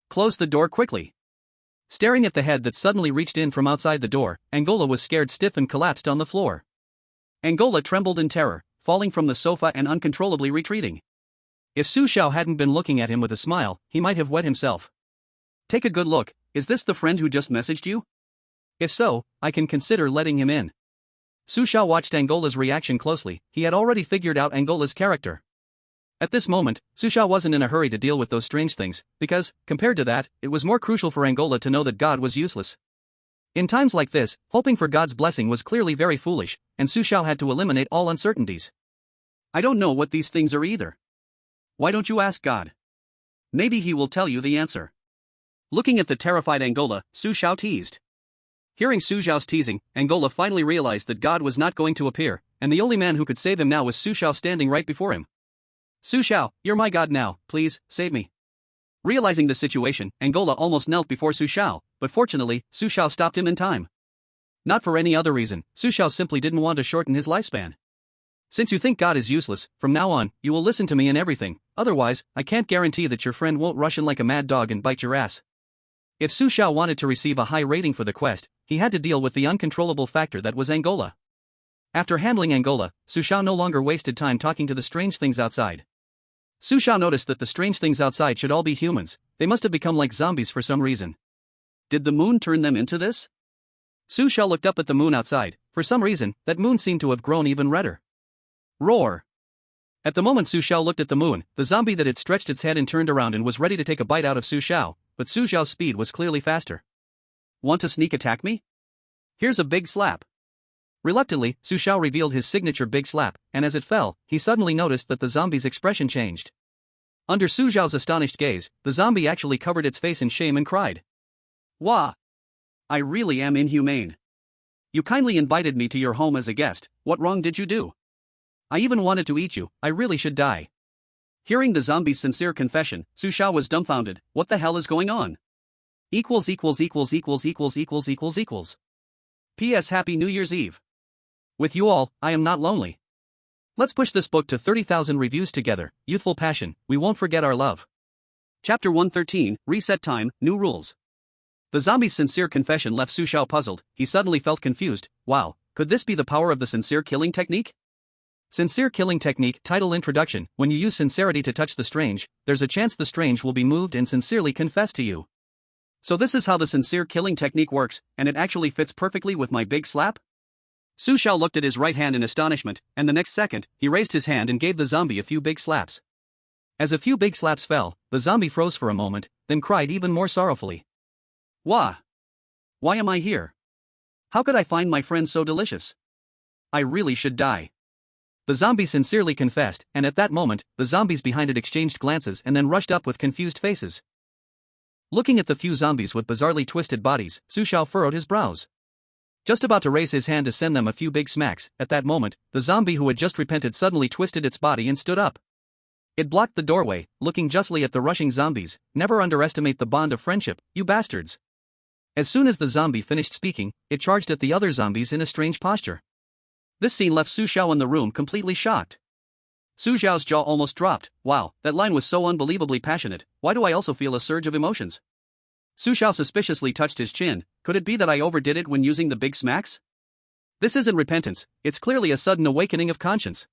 Close the door quickly. Staring at the head that suddenly reached in from outside the door, Angola was scared stiff and collapsed on the floor. Angola trembled in terror, falling from the sofa and uncontrollably retreating. If Su Xiao hadn't been looking at him with a smile, he might have wet himself. Take a good look, is this the friend who just messaged you? If so, I can consider letting him in. Su Xiao watched Angola's reaction closely. He had already figured out Angola's character. At this moment, Su Xiao wasn't in a hurry to deal with those strange things, because, compared to that, it was more crucial for Angola to know that God was useless. In times like this, hoping for God's blessing was clearly very foolish, and Su Xiao had to eliminate all uncertainties. I don't know what these things are either. Why don't you ask God? Maybe he will tell you the answer. Looking at the terrified Angola, Su Xiao teased. Hearing Su Xiao's teasing, Angola finally realized that God was not going to appear, and the only man who could save him now was Su Xiao standing right before him. Su Xiao, you're my god now, please, save me. Realizing the situation, Angola almost knelt before Su Xiao, but fortunately, Su Xiao stopped him in time. Not for any other reason, Su Xiao simply didn't want to shorten his lifespan. Since you think God is useless, from now on, you will listen to me in everything, otherwise, I can't guarantee that your friend won't rush in like a mad dog and bite your ass. If Su Xiao wanted to receive a high rating for the quest, he had to deal with the uncontrollable factor that was Angola. After handling Angola, Su Xiao no longer wasted time talking to the strange things outside. Su Xiao noticed that the strange things outside should all be humans. They must have become like zombies for some reason. Did the moon turn them into this? Su Xiao looked up at the moon outside. For some reason, that moon seemed to have grown even redder. Roar! At the moment Su Xiao looked at the moon, the zombie that had stretched its head and turned around and was ready to take a bite out of Su Xiao, but Su Xiao's speed was clearly faster. Want to sneak attack me? Here's a big slap. Reluctantly, Su Xiao revealed his signature big slap, and as it fell, he suddenly noticed that the zombie's expression changed. Under Su Xiao's astonished gaze, the zombie actually covered its face in shame and cried. Wah! I really am inhumane. You kindly invited me to your home as a guest, what wrong did you do? I even wanted to eat you, I really should die. Hearing the zombie's sincere confession, Su Xiao was dumbfounded. What the hell is going on? Equals equals equals equals equals equals equals equals. P.S. Happy New Year's Eve. With you all, I am not lonely. Let's push this book to 30,000 reviews together. Youthful passion, we won't forget our love. Chapter 113, Reset Time, New Rules. The zombie's sincere confession left Su Xiao puzzled. He suddenly felt confused. Wow, could this be the power of the sincere killing technique? Sincere killing technique. Title Introduction. When you use sincerity to touch the strange, there's a chance the strange will be moved and sincerely confess to you. So this is how the sincere killing technique works, and it actually fits perfectly with my big slap? Su Xiao looked at his right hand in astonishment, and the next second, he raised his hand and gave the zombie a few big slaps. As a few big slaps fell, the zombie froze for a moment, then cried even more sorrowfully. Wah! Why am I here? How could I find my friend so delicious? I really should die. The zombie sincerely confessed, and at that moment, the zombies behind it exchanged glances and then rushed up with confused faces. Looking at the few zombies with bizarrely twisted bodies, Su Xiao furrowed his brows. Just about to raise his hand to send them a few big smacks, at that moment, the zombie who had just repented suddenly twisted its body and stood up. It blocked the doorway, looking justly at the rushing zombies. Never underestimate the bond of friendship, you bastards. As soon as the zombie finished speaking, it charged at the other zombies in a strange posture. This scene left Su Xiao in the room completely shocked. Su Xiao's jaw almost dropped. Wow, that line was so unbelievably passionate. Why do I also feel a surge of emotions? Su Xiao suspiciously touched his chin. Could it be that I overdid it when using the big smacks? This isn't repentance, it's clearly a sudden awakening of conscience.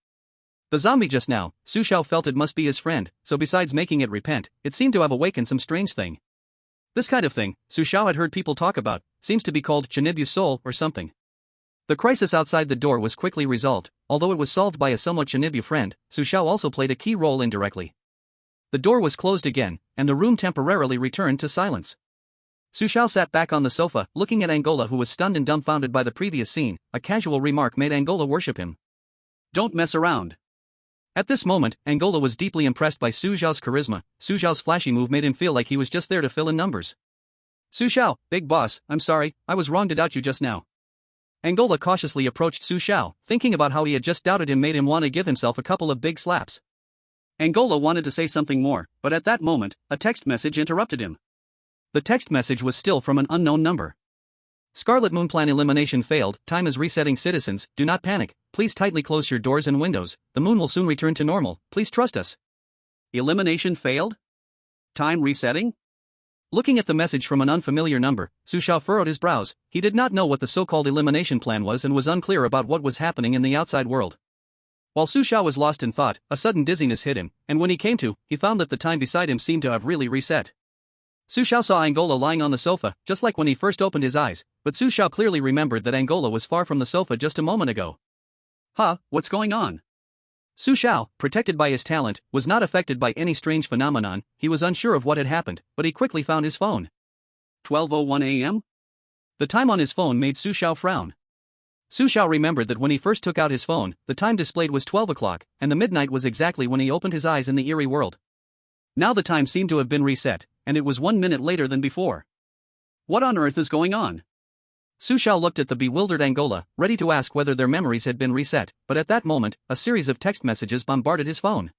The zombie just now, Su Xiao felt it must be his friend, so besides making it repent, it seemed to have awakened some strange thing. This kind of thing, Su Xiao had heard people talk about, seems to be called Chinibyu soul or something. The crisis outside the door was quickly resolved, although it was solved by a somewhat Chinibyu friend. Su Xiao also played a key role indirectly. The door was closed again, and the room temporarily returned to silence. Su Xiao sat back on the sofa, looking at Angola, who was stunned and dumbfounded by the previous scene. A casual remark made Angola worship him. Don't mess around. At this moment, Angola was deeply impressed by Su Xiao's charisma. Su Xiao's flashy move made him feel like he was just there to fill in numbers. Su Xiao, big boss, I'm sorry, I was wrong to doubt you just now. Angola cautiously approached Su Xiao, thinking about how he had just doubted him made him want to give himself a couple of big slaps. Angola wanted to say something more, but at that moment, a text message interrupted him. The text message was still from an unknown number. Scarlet Moon Plan elimination failed. Time is resetting. Citizens, do not panic. Please tightly close your doors and windows. The moon will soon return to normal. Please trust us. Elimination failed? Time resetting? Looking at the message from an unfamiliar number, Su Xiao furrowed his brows. He did not know what the so-called elimination plan was and was unclear about what was happening in the outside world. While Su Xiao was lost in thought, a sudden dizziness hit him, and when he came to, he found that the time beside him seemed to have really reset. Su Xiao saw Angola lying on the sofa, just like when he first opened his eyes, but Su Xiao clearly remembered that Angola was far from the sofa just a moment ago. Huh, what's going on? Su Xiao, protected by his talent, was not affected by any strange phenomenon. He was unsure of what had happened, but he quickly found his phone. 12:01 a.m.? The time on his phone made Su Xiao frown. Su Xiao remembered that when he first took out his phone, the time displayed was 12 o'clock, and the midnight was exactly when he opened his eyes in the eerie world. Now the time seemed to have been reset, and it was 1 minute later than before. What on earth is going on? Su Xiao looked at the bewildered Angola, ready to ask whether their memories had been reset, but at that moment, a series of text messages bombarded his phone.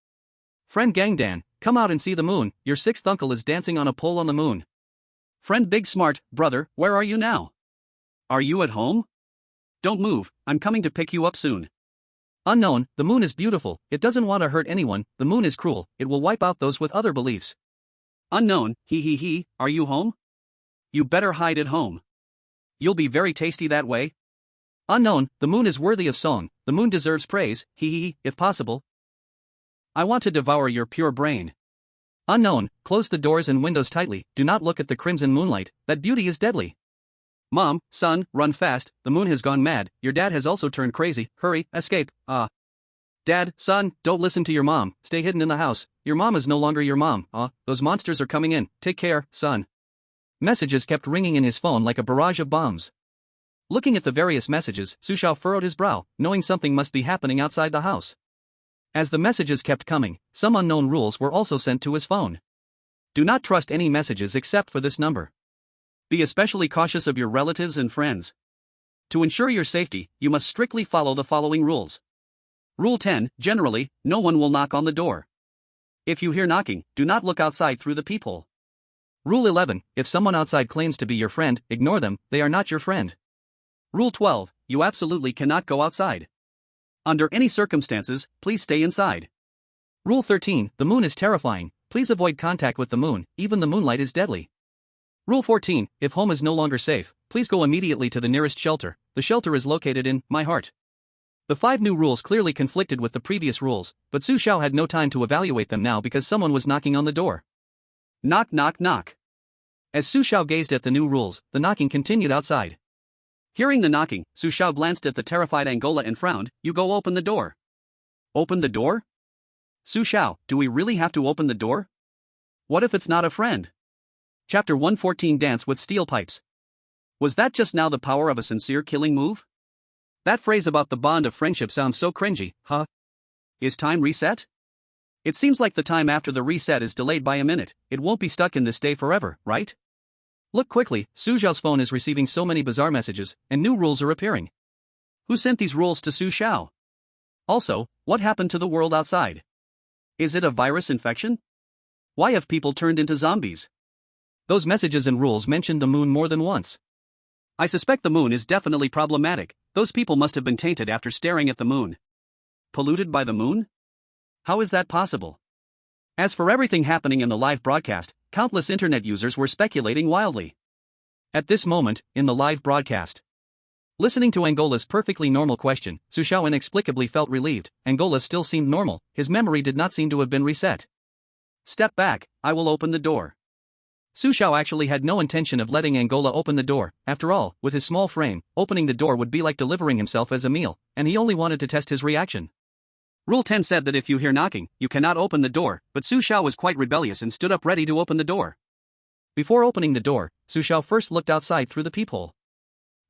Friend Gangdan, come out and see the moon, your sixth uncle is dancing on a pole on the moon. Friend Big Smart, brother, where are you now? Are you at home? Don't move, I'm coming to pick you up soon. Unknown, the moon is beautiful, it doesn't want to hurt anyone, the moon is cruel, it will wipe out those with other beliefs. Unknown, he, are you home? You better hide at home. You'll be very tasty that way. Unknown, the moon is worthy of song, the moon deserves praise, if possible. I want to devour your pure brain. Unknown, close the doors and windows tightly, do not look at the crimson moonlight, that beauty is deadly. Mom, son, run fast, the moon has gone mad, your dad has also turned crazy, hurry, escape, Dad, son, don't listen to your mom, stay hidden in the house, your mom is no longer your mom, those monsters are coming in, take care, son. Messages kept ringing in his phone like a barrage of bombs. Looking at the various messages, Su Xiao furrowed his brow, knowing something must be happening outside the house. As the messages kept coming, some unknown rules were also sent to his phone. Do not trust any messages except for this number. Be especially cautious of your relatives and friends. To ensure your safety, you must strictly follow the following rules. Rule 10, generally, no one will knock on the door. If you hear knocking, do not look outside through the peephole. Rule 11, if someone outside claims to be your friend, ignore them, they are not your friend. Rule 12, you absolutely cannot go outside. Under any circumstances, please stay inside. Rule 13, the moon is terrifying, please avoid contact with the moon, even the moonlight is deadly. Rule 14, if home is no longer safe, please go immediately to the nearest shelter, the shelter is located in my heart. The 5 new rules clearly conflicted with the previous rules, but Su Xiao had no time to evaluate them now because someone was knocking on the door. Knock knock knock. As Su Xiao gazed at the new rules, the knocking continued outside. Hearing the knocking, Su Xiao glanced at the terrified Angola and frowned. You go open the door. Open the door? Su Xiao, do we really have to open the door? What if it's not a friend? Chapter 114 Dance with Steel Pipes. Was that just now the power of a sincere killing move? That phrase about the bond of friendship sounds so cringy, huh? Is time reset? It seems like the time after the reset is delayed by a minute, it won't be stuck in this day forever, right? Look quickly, Su Xiao's phone is receiving so many bizarre messages, and new rules are appearing. Who sent these rules to Su Xiao? Also, what happened to the world outside? Is it a virus infection? Why have people turned into zombies? Those messages and rules mentioned the moon more than once. I suspect the moon is definitely problematic, those people must have been tainted after staring at the moon. Polluted by the moon? How is that possible? As for everything happening in the live broadcast, countless internet users were speculating wildly. At this moment, in the live broadcast, listening to Angola's perfectly normal question, Su Xiao inexplicably felt relieved. Angola still seemed normal, his memory did not seem to have been reset. Step back, I will open the door. Su Xiao actually had no intention of letting Angola open the door. After all, with his small frame, opening the door would be like delivering himself as a meal, and he only wanted to test his reaction. Rule 10 said that if you hear knocking, you cannot open the door, but Su Xiao was quite rebellious and stood up ready to open the door. Before opening the door, Su Xiao first looked outside through the peephole.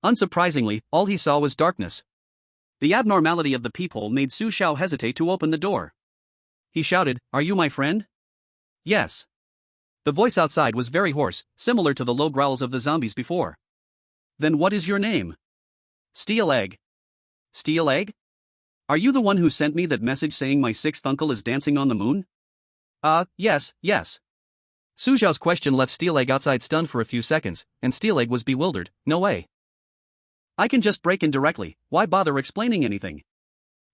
Unsurprisingly, all he saw was darkness. The abnormality of the peephole made Su Xiao hesitate to open the door. He shouted, "Are you my friend?" Yes. The voice outside was very hoarse, similar to the low growls of the zombies before. Then what is your name? Steel Egg. Steel Egg? Are you the one who sent me that message saying my 6th uncle is dancing on the moon? Yes. Su Xiao's question left Steel Egg outside stunned for a few seconds, and Steel Egg was bewildered. No way. I can just break in directly, why bother explaining anything?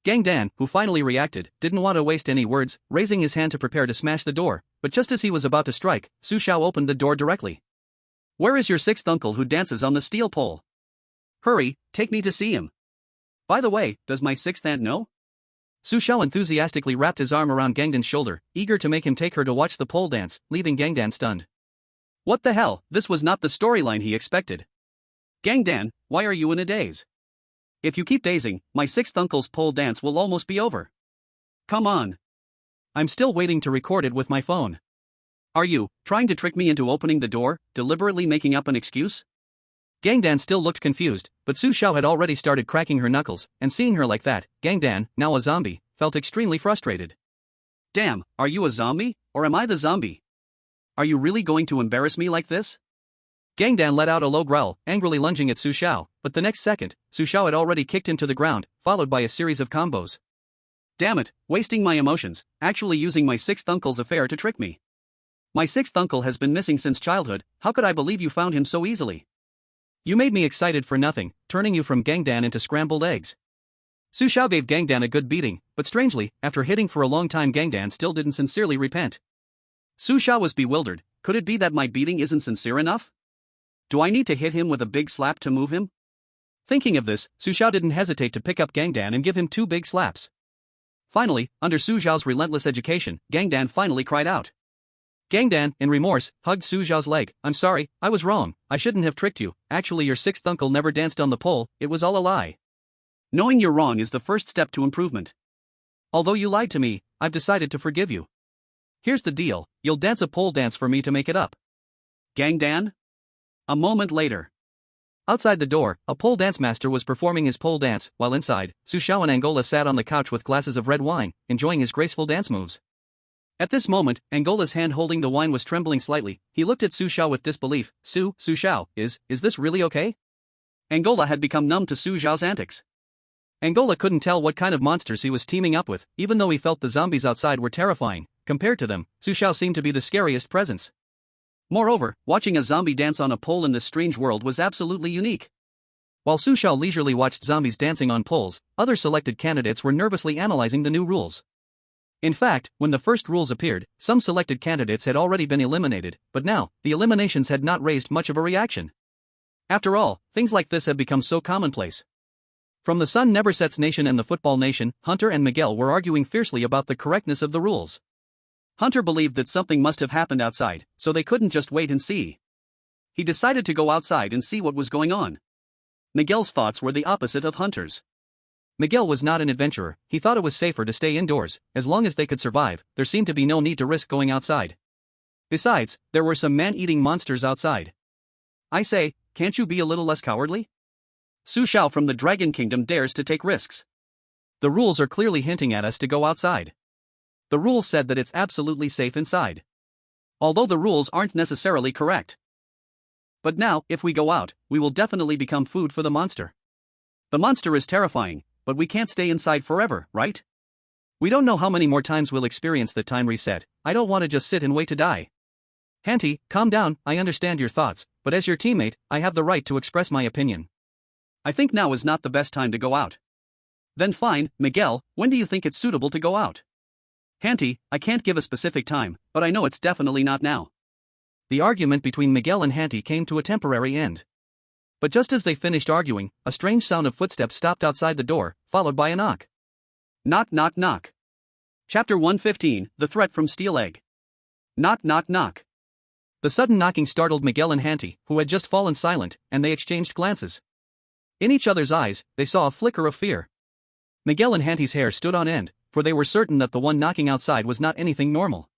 Gang Dan, who finally reacted, didn't want to waste any words, raising his hand to prepare to smash the door, but just as he was about to strike, Su Xiao opened the door directly. Where is your 6th uncle who dances on the steel pole? Hurry, take me to see him. By the way, does my 6th aunt know? Su Xiao enthusiastically wrapped his arm around Gangdan's shoulder, eager to make him take her to watch the pole dance, leaving Gangdan stunned. What the hell, this was not the storyline he expected. Gangdan, why are you in a daze? If you keep dazing, my 6th uncle's pole dance will almost be over. Come on. I'm still waiting to record it with my phone. Are you trying to trick me into opening the door, deliberately making up an excuse? Gangdan still looked confused, but Su Xiao had already started cracking her knuckles, and seeing her like that, Gangdan, now a zombie, felt extremely frustrated. Damn, are you a zombie, or am I the zombie? Are you really going to embarrass me like this? Gangdan let out a low growl, angrily lunging at Su Xiao, but the next second, Su Xiao had already kicked him to the ground, followed by a series of combos. Damn it, wasting my emotions, actually using my 6th uncle's affair to trick me. My 6th uncle has been missing since childhood, how could I believe you found him so easily? You made me excited for nothing, turning you from Gangdan into scrambled eggs. Su Xiao gave Gangdan a good beating, but strangely, after hitting for a long time Gangdan still didn't sincerely repent. Su Xiao was bewildered, could it be that my beating isn't sincere enough? Do I need to hit him with a big slap to move him? Thinking of this, Su Xiao didn't hesitate to pick up Gangdan and give him 2 big slaps. Finally, under Su Xiao's relentless education, Gangdan finally cried out. Gangdan, in remorse, hugged Su Xiao's leg. I'm sorry, I was wrong, I shouldn't have tricked you, actually your 6th uncle never danced on the pole, it was all a lie. Knowing you're wrong is the first step to improvement. Although you lied to me, I've decided to forgive you. Here's the deal, you'll dance a pole dance for me to make it up. Gangdan? A moment later. Outside the door, a pole dance master was performing his pole dance, while inside, Su Xiao and Angola sat on the couch with glasses of red wine, enjoying his graceful dance moves. At this moment, Angola's hand holding the wine was trembling slightly. He looked at Su Xiao with disbelief. Su Xiao, is this really okay? Angola had become numb to Su Xiao's antics. Angola couldn't tell what kind of monsters he was teaming up with, even though he felt the zombies outside were terrifying. Compared to them, Su Xiao seemed to be the scariest presence. Moreover, watching a zombie dance on a pole in this strange world was absolutely unique. While Su Xiao leisurely watched zombies dancing on poles, other selected candidates were nervously analyzing the new rules. In fact, when the first rules appeared, some selected candidates had already been eliminated, but now, the eliminations had not raised much of a reaction. After all, things like this have become so commonplace. From the Sun Never Sets Nation and the Football Nation, Hunter and Miguel were arguing fiercely about the correctness of the rules. Hunter believed that something must have happened outside, so they couldn't just wait and see. He decided to go outside and see what was going on. Miguel's thoughts were the opposite of Hunter's. Miguel was not an adventurer. He thought it was safer to stay indoors. As long as they could survive, there seemed to be no need to risk going outside. Besides, there were some man-eating monsters outside. I say, can't you be a little less cowardly? Su Xiao from the Dragon Kingdom dares to take risks. The rules are clearly hinting at us to go outside. The rules said that it's absolutely safe inside. Although the rules aren't necessarily correct. But now, if we go out, we will definitely become food for the monster. The monster is terrifying, but we can't stay inside forever, right? We don't know how many more times we'll experience the time reset. I don't want to just sit and wait to die. Hanty, calm down, I understand your thoughts, but as your teammate, I have the right to express my opinion. I think now is not the best time to go out. Then fine, Miguel, when do you think it's suitable to go out? Hanty, I can't give a specific time, but I know it's definitely not now. The argument between Miguel and Hanty came to a temporary end. But just as they finished arguing, a strange sound of footsteps stopped outside the door, followed by a knock. Knock knock knock. Chapter 115, The Threat from Steel Egg. Knock knock knock. The sudden knocking startled Miguel and Hanty, who had just fallen silent, and they exchanged glances. In each other's eyes, they saw a flicker of fear. Miguel and Hanty's hair stood on end, for they were certain that the one knocking outside was not anything normal.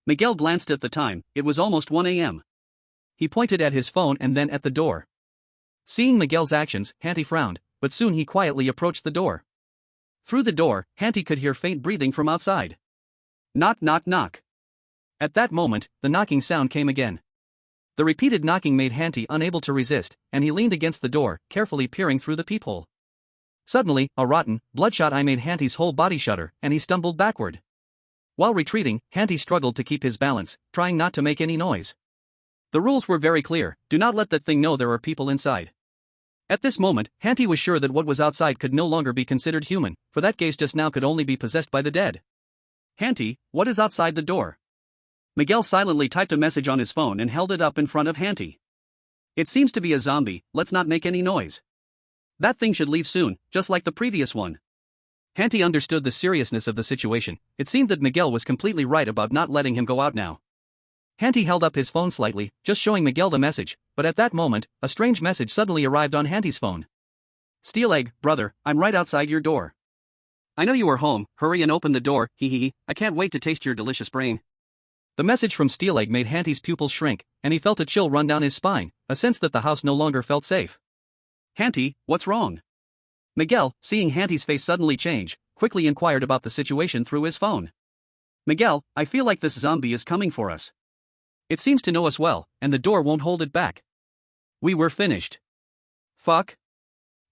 Miguel glanced at the time. It was almost 1 a.m. He pointed at his phone and then at the door. Seeing Miguel's actions, Hanty frowned, but soon he quietly approached the door. Through the door, Hanty could hear faint breathing from outside. Knock knock knock. At that moment, the knocking sound came again. The repeated knocking made Hanty unable to resist, and he leaned against the door, carefully peering through the peephole. Suddenly, a rotten, bloodshot eye made Hanty's whole body shudder, and he stumbled backward. While retreating, Hanty struggled to keep his balance, trying not to make any noise. The rules were very clear: do not let that thing know there are people inside. At this moment, Hanty was sure that what was outside could no longer be considered human, for that gaze just now could only be possessed by the dead. Hanty, what is outside the door? Miguel silently typed a message on his phone and held it up in front of Hanty. It seems to be a zombie, let's not make any noise. That thing should leave soon, just like the previous one. Hanty understood the seriousness of the situation. It seemed that Miguel was completely right about not letting him go out now. Hanty held up his phone slightly, just showing Miguel the message, but at that moment, a strange message suddenly arrived on Hanty's phone. Steel Egg, brother, I'm right outside your door. I know you are home, hurry and open the door, hee, I can't wait to taste your delicious brain. The message from Steel Egg made Hanty's pupils shrink, and he felt a chill run down his spine, a sense that the house no longer felt safe. Hanty, what's wrong? Miguel, seeing Hanty's face suddenly change, quickly inquired about the situation through his phone. Miguel, I feel like this zombie is coming for us. It seems to know us well, and the door won't hold it back. We were finished. Fuck.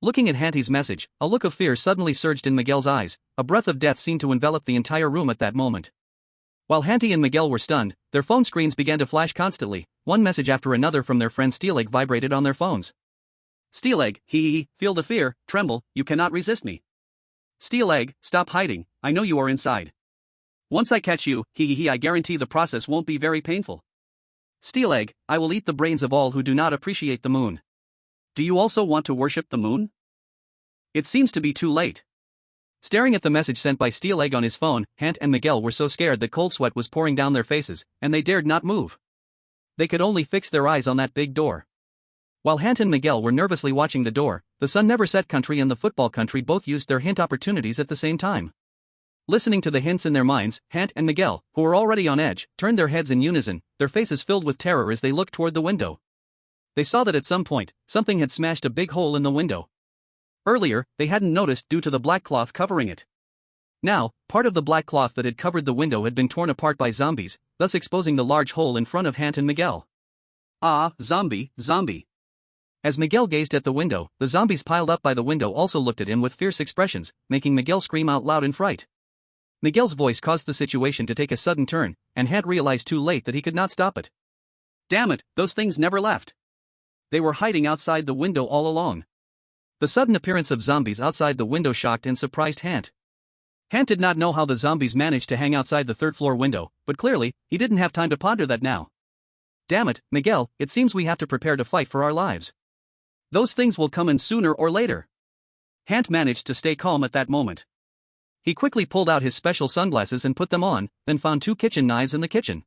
Looking at Hanty's message, a look of fear suddenly surged in Miguel's eyes. A breath of death seemed to envelop the entire room at that moment. While Hanty and Miguel were stunned, their phone screens began to flash constantly. One message after another from their friend Steel Egg vibrated on their phones. Steel Egg, feel the fear, tremble, you cannot resist me. Steel Egg, stop hiding, I know you are inside. Once I catch you, I guarantee the process won't be very painful. Steel Egg, I will eat the brains of all who do not appreciate the moon. Do you also want to worship the moon? It seems to be too late. Staring at the message sent by Steel Egg on his phone, Hant and Miguel were so scared that cold sweat was pouring down their faces, and they dared not move. They could only fix their eyes on that big door. While Hant and Miguel were nervously watching the door, the Sun Never Set country and the football country both used their hint opportunities at the same time. Listening to the hints in their minds, Hant and Miguel, who were already on edge, turned their heads in unison, their faces filled with terror as they looked toward the window. They saw that at some point, something had smashed a big hole in the window. Earlier, they hadn't noticed due to the black cloth covering it. Now, part of the black cloth that had covered the window had been torn apart by zombies, thus exposing the large hole in front of Hant and Miguel. Ah, zombie, zombie. As Miguel gazed at the window, the zombies piled up by the window also looked at him with fierce expressions, making Miguel scream out loud in fright. Miguel's voice caused the situation to take a sudden turn, and Hant realized too late that he could not stop it. Damn it, those things never left. They were hiding outside the window all along. The sudden appearance of zombies outside the window shocked and surprised Hant. Hant did not know how the zombies managed to hang outside the third-floor window, but clearly, he didn't have time to ponder that now. Damn it, Miguel, it seems we have to prepare to fight for our lives. Those things will come in sooner or later. Hant managed to stay calm at that moment. He quickly pulled out his special sunglasses and put them on, then found 2 kitchen knives in the kitchen.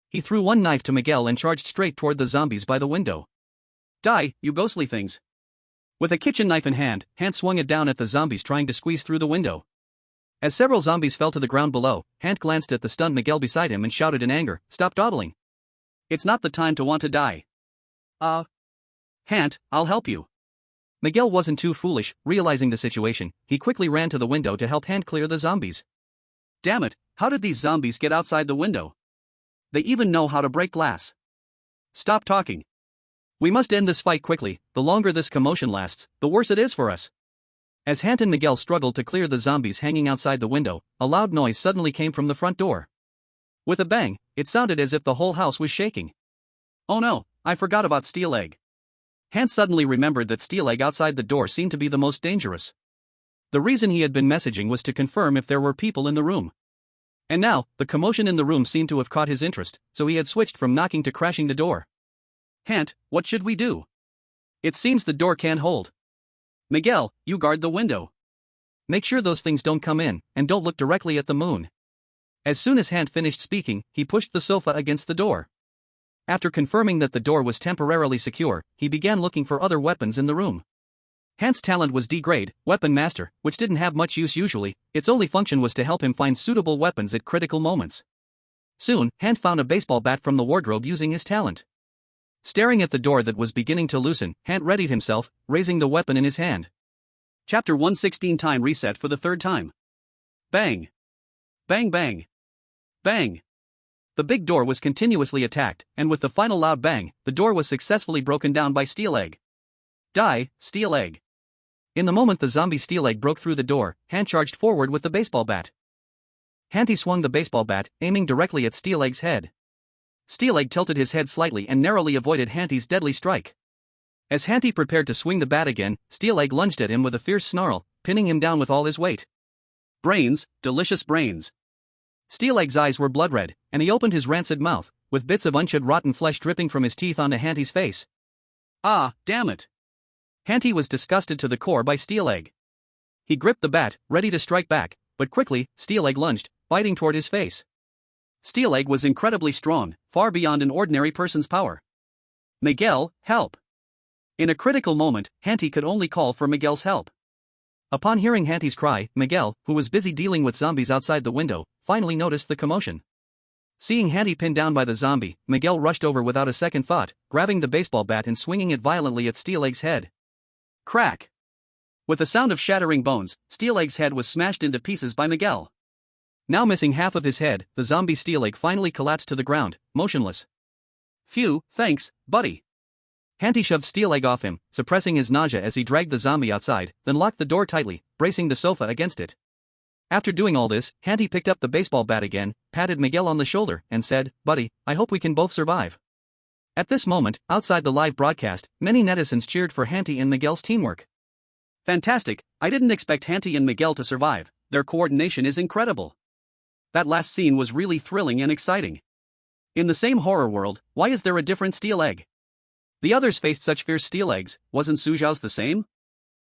He threw one knife to Miguel and charged straight toward the zombies by the window. Die, you ghostly things. With a kitchen knife in hand, Hant swung it down at the zombies trying to squeeze through the window. As several zombies fell to the ground below, Hant glanced at the stunned Miguel beside him and shouted in anger, "Stop dawdling. It's not the time to want to die." Hant, I'll help you." Miguel wasn't too foolish. Realizing the situation, he quickly ran to the window to help Hant clear the zombies. Damn it, how did these zombies get outside the window? They even know how to break glass. Stop talking. We must end this fight quickly. The longer this commotion lasts, the worse it is for us. As Hant and Miguel struggled to clear the zombies hanging outside the window, a loud noise suddenly came from the front door. With a bang, it sounded as if the whole house was shaking. Oh no, I forgot about Steel Egg. Hant suddenly remembered that Steel Egg outside the door seemed to be the most dangerous. The reason he had been messaging was to confirm if there were people in the room. And now, the commotion in the room seemed to have caught his interest, so he had switched from knocking to crashing the door. Hant, what should we do? It seems the door can't hold. Miguel, you guard the window. Make sure those things don't come in, and don't look directly at the moon. As soon as Hant finished speaking, he pushed the sofa against the door. After confirming that the door was temporarily secure, he began looking for other weapons in the room. Hant's talent was D-grade, Weapon Master, which didn't have much use usually. Its only function was to help him find suitable weapons at critical moments. Soon, Hant found a baseball bat from the wardrobe using his talent. Staring at the door that was beginning to loosen, Hant readied himself, raising the weapon in his hand. Chapter 116 Time reset for the third time. Bang! Bang bang! Bang! The big door was continuously attacked, and with the final loud bang, the door was successfully broken down by Steel Egg. Die, Steel Egg! In the moment the zombie Steel Egg broke through the door, Hant charged forward with the baseball bat. Hanty swung the baseball bat, aiming directly at Steel Egg's head. Steel Egg tilted his head slightly and narrowly avoided Hanty's deadly strike. As Hanty prepared to swing the bat again, Steel Egg lunged at him with a fierce snarl, pinning him down with all his weight. Brains, delicious brains. Steel Egg's eyes were blood red, and he opened his rancid mouth, with bits of unchewed rotten flesh dripping from his teeth onto Hanty's face. Ah, damn it! Hanty was disgusted to the core by Steel Egg. He gripped the bat, ready to strike back, but quickly, Steel Egg lunged, biting toward his face. Steel Egg was incredibly strong, far beyond an ordinary person's power. Miguel, help! In a critical moment, Hanty could only call for Miguel's help. Upon hearing Hanty's cry, Miguel, who was busy dealing with zombies outside the window, finally noticed the commotion. Seeing Hanty pinned down by the zombie, Miguel rushed over without a second thought, grabbing the baseball bat and swinging it violently at Steel Egg's head. Crack! With a sound of shattering bones, Steel Egg's head was smashed into pieces by Miguel. Now missing half of his head, the zombie Steel Egg finally collapsed to the ground, motionless. Phew, thanks, buddy. Hanty shoved Steel Egg off him, suppressing his nausea as he dragged the zombie outside, then locked the door tightly, bracing the sofa against it. After doing all this, Hanty picked up the baseball bat again, patted Miguel on the shoulder, and said, "Buddy, I hope we can both survive." At this moment, outside the live broadcast, many netizens cheered for Hanty and Miguel's teamwork. Fantastic, I didn't expect Hanty and Miguel to survive, their coordination is incredible. That last scene was really thrilling and exciting. In the same horror world, why is there a different Steel Egg? The others faced such fierce Steel Eggs, wasn't Su Xiao's the same?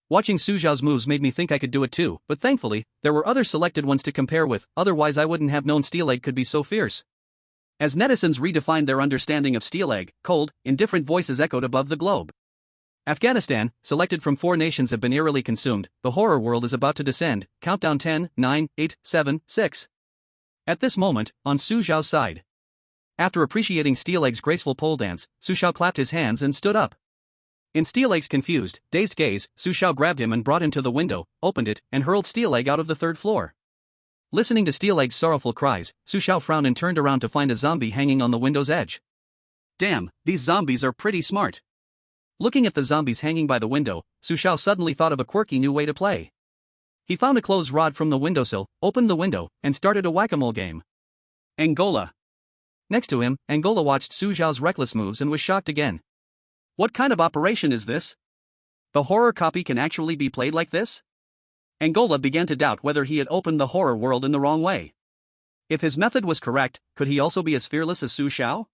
Watching Su Xiao's moves made me think I could do it too, but thankfully, there were other selected ones to compare with, otherwise I wouldn't have known Steel Egg could be so fierce. As netizens redefined their understanding of Steel Egg, cold, in different voices echoed above the globe. Afghanistan, selected from 4 nations have been eerily consumed, the horror world is about to descend, countdown 10, 9, 8, 7, 6. At this moment, on Su Xiao's side. After appreciating Steel Egg's graceful pole dance, Su Xiao clapped his hands and stood up. In Steel Egg's confused, dazed gaze, Su Xiao grabbed him and brought him to the window, opened it, and hurled Steel Egg out of the 3rd floor. Listening to Steel Egg's sorrowful cries, Su Xiao frowned and turned around to find a zombie hanging on the window's edge. Damn, these zombies are pretty smart. Looking at the zombies hanging by the window, Su Xiao suddenly thought of a quirky new way to play. He found a clothes rod from the windowsill, opened the window, and started a whack-a-mole game. Angola. Next to him, Angola watched Su Xiao's reckless moves and was shocked again. What kind of operation is this? The horror copy can actually be played like this? Angola began to doubt whether he had opened the horror world in the wrong way. If his method was correct, could he also be as fearless as Su Xiao?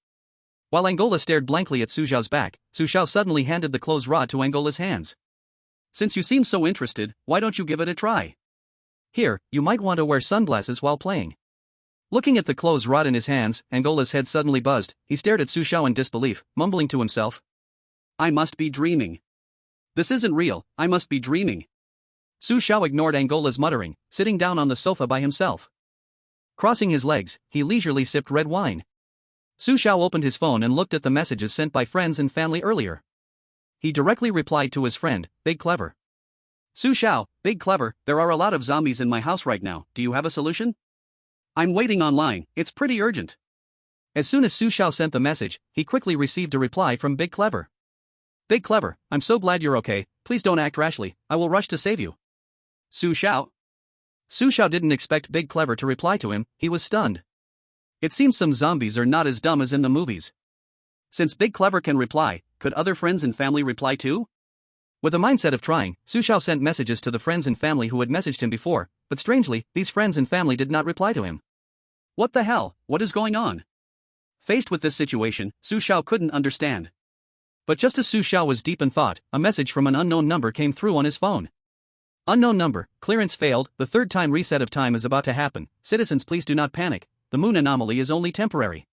While Angola stared blankly at Su Xiao's back, Su Xiao suddenly handed the clothes rod to Angola's hands. Since you seem so interested, why don't you give it a try? Here, you might want to wear sunglasses while playing. Looking at the clothes rod in his hands, Angola's head suddenly buzzed. He stared at Su Xiao in disbelief, mumbling to himself. I must be dreaming. This isn't real, I must be dreaming. Su Xiao ignored Angola's muttering, sitting down on the sofa by himself. Crossing his legs, he leisurely sipped red wine. Su Xiao opened his phone and looked at the messages sent by friends and family earlier. He directly replied to his friend, Big Clever. Su Xiao, Big Clever, there are a lot of zombies in my house right now, do you have a solution? I'm waiting online, it's pretty urgent. As soon as Su Xiao sent the message, he quickly received a reply from Big Clever. Big Clever, I'm so glad you're okay, please don't act rashly, I will rush to save you. Su Xiao. Su Xiao didn't expect Big Clever to reply to him, he was stunned. It seems some zombies are not as dumb as in the movies. Since Big Clever can reply, could other friends and family reply too? With a mindset of trying, Su Xiao sent messages to the friends and family who had messaged him before, but strangely, these friends and family did not reply to him. What the hell, what is going on? Faced with this situation, Su Xiao couldn't understand. But just as Su Xiao was deep in thought, a message from an unknown number came through on his phone. Unknown number, clearance failed, the third time reset of time is about to happen, citizens please do not panic, the moon anomaly is only temporary.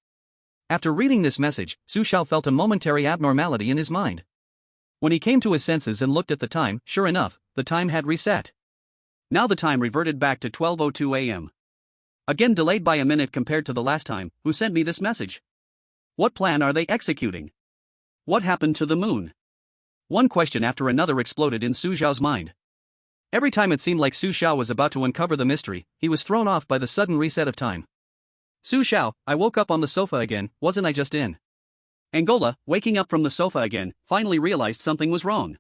After reading this message, Su Xiao felt a momentary abnormality in his mind. When he came to his senses and looked at the time, sure enough, the time had reset. Now the time reverted back to 12:02 a.m. Again delayed by a minute compared to the last time. Who sent me this message? What plan are they executing? What happened to the moon? One question after another exploded in Su Xiao's mind. Every time it seemed like Su Xiao was about to uncover the mystery, he was thrown off by the sudden reset of time. Su Xiao, I woke up on the sofa again, wasn't I just in? Angola, waking up from the sofa again, finally realized something was wrong.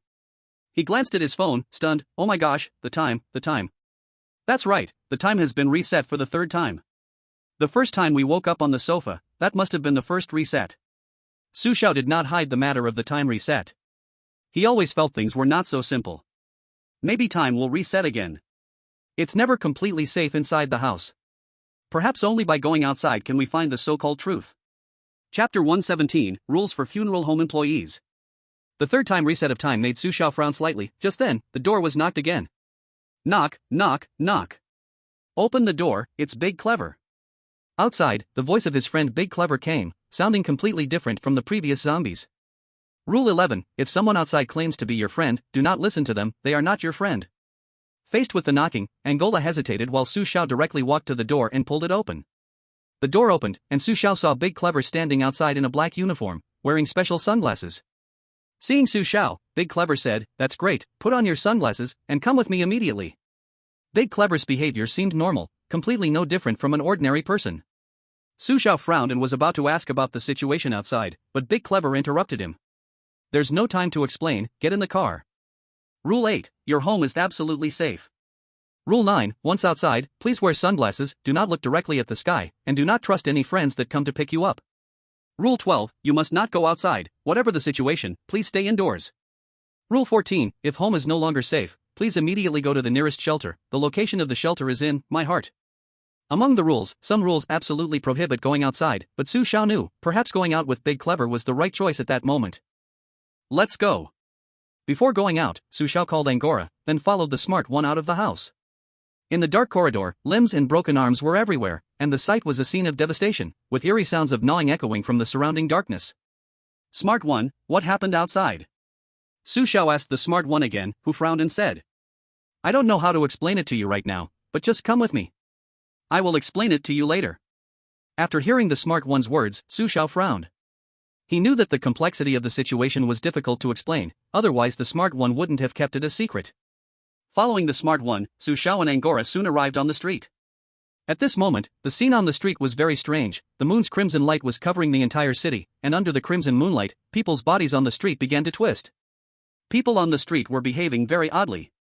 He glanced at his phone, stunned. Oh my gosh, the time. That's right, the time has been reset for the third time. The first time we woke up on the sofa, that must have been the first reset. Su Xiao did not hide the matter of the time reset. He always felt things were not so simple. Maybe time will reset again. It's never completely safe inside the house. Perhaps only by going outside can we find the so-called truth. Chapter 117, Rules for Funeral Home Employees. The third time reset of time made Su Xiao frown slightly. Just then, the door was knocked again. Knock, knock, knock. Open the door, it's Big Clever. Outside, the voice of his friend Big Clever came, sounding completely different from the previous zombies. Rule 11, if someone outside claims to be your friend, do not listen to them, they are not your friend. Faced with the knocking, Angola hesitated while Su Xiao directly walked to the door and pulled it open. The door opened, and Su Xiao saw Big Clever standing outside in a black uniform, wearing special sunglasses. Seeing Su Xiao, Big Clever said, That's great, put on your sunglasses, and come with me immediately. Big Clever's behavior seemed normal, completely no different from an ordinary person. Su Xiao frowned and was about to ask about the situation outside, but Big Clever interrupted him. There's no time to explain, get in the car. Rule 8, your home is absolutely safe. Rule 9, once outside, please wear sunglasses, do not look directly at the sky, and do not trust any friends that come to pick you up. Rule 12, you must not go outside, whatever the situation, please stay indoors. Rule 14, if home is no longer safe, please immediately go to the nearest shelter, the location of the shelter is in my heart. Among the rules, some rules absolutely prohibit going outside, but Su Xiao knew, perhaps going out with Big Clever was the right choice at that moment. Let's go. Before going out, Su Xiao called Angora, then followed the smart one out of the house. In the dark corridor, limbs and broken arms were everywhere, and the sight was a scene of devastation, with eerie sounds of gnawing echoing from the surrounding darkness. Smart one, what happened outside? Su Xiao asked the smart one again, who frowned and said. I don't know how to explain it to you right now, but just come with me. I will explain it to you later. After hearing the smart one's words, Su Xiao frowned. He knew that the complexity of the situation was difficult to explain, otherwise the smart one wouldn't have kept it a secret. Following the smart one, Su Xiao and Angora soon arrived on the street. At this moment, the scene on the street was very strange. The moon's crimson light was covering the entire city, and under the crimson moonlight, people's bodies on the street began to twist. People on the street were behaving very oddly.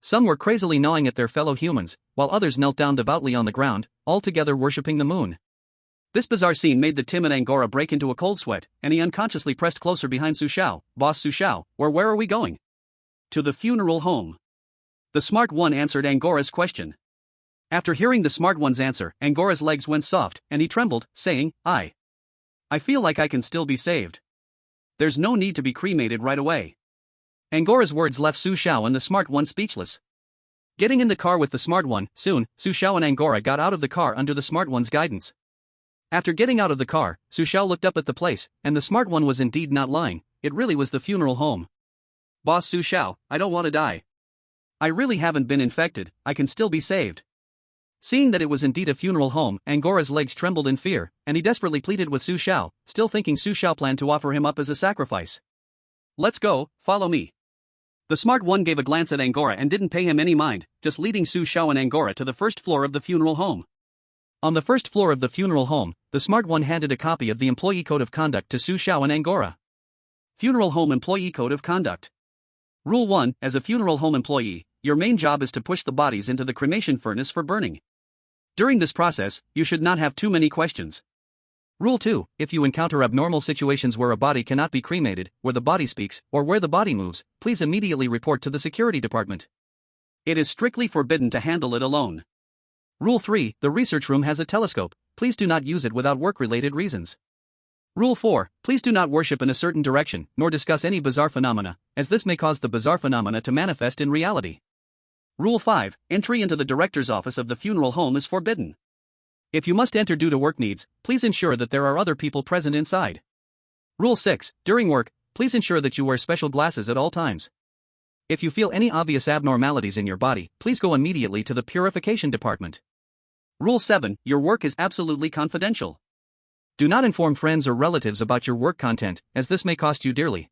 Some were crazily gnawing at their fellow humans, while others knelt down devoutly on the ground, all together worshipping the moon. This bizarre scene made the timid Angora break into a cold sweat, and he unconsciously pressed closer behind Su Xiao. "Boss Su Xiao, where are we going?" "To the funeral home." The smart one answered Angora's question. After hearing the smart one's answer, Angora's legs went soft, and he trembled, saying, I feel like I can still be saved. There's no need to be cremated right away." Angora's words left Su Xiao and the smart one speechless. Getting in the car with the smart one, soon, Su Xiao and Angora got out of the car under the smart one's guidance. After getting out of the car, Su Xiao looked up at the place, and the smart one was indeed not lying. It really was the funeral home. "Boss Su Xiao, I don't want to die. I really haven't been infected, I can still be saved." Seeing that it was indeed a funeral home, Angora's legs trembled in fear, and he desperately pleaded with Su Xiao, still thinking Su Xiao planned to offer him up as a sacrifice. "Let's go, follow me." The smart one gave a glance at Angora and didn't pay him any mind, just leading Su Xiao and Angora to the first floor of the funeral home. On the first floor of the funeral home, the smart one handed a copy of the Employee Code of Conduct to Su Xiao and Angora. Funeral Home Employee Code of Conduct. Rule 1, as a funeral home employee, your main job is to push the bodies into the cremation furnace for burning. During this process, you should not have too many questions. Rule 2, if you encounter abnormal situations where a body cannot be cremated, where the body speaks, or where the body moves, please immediately report to the security department. It is strictly forbidden to handle it alone. Rule 3, the research room has a telescope, please do not use it without work-related reasons. Rule 4, please do not worship in a certain direction, nor discuss any bizarre phenomena, as this may cause the bizarre phenomena to manifest in reality. Rule 5, entry into the director's office of the funeral home is forbidden. If you must enter due to work needs, please ensure that there are other people present inside. Rule 6, during work, please ensure that you wear special glasses at all times. If you feel any obvious abnormalities in your body, please go immediately to the purification department. Rule 7, your work is absolutely confidential. Do not inform friends or relatives about your work content, as this may cost you dearly.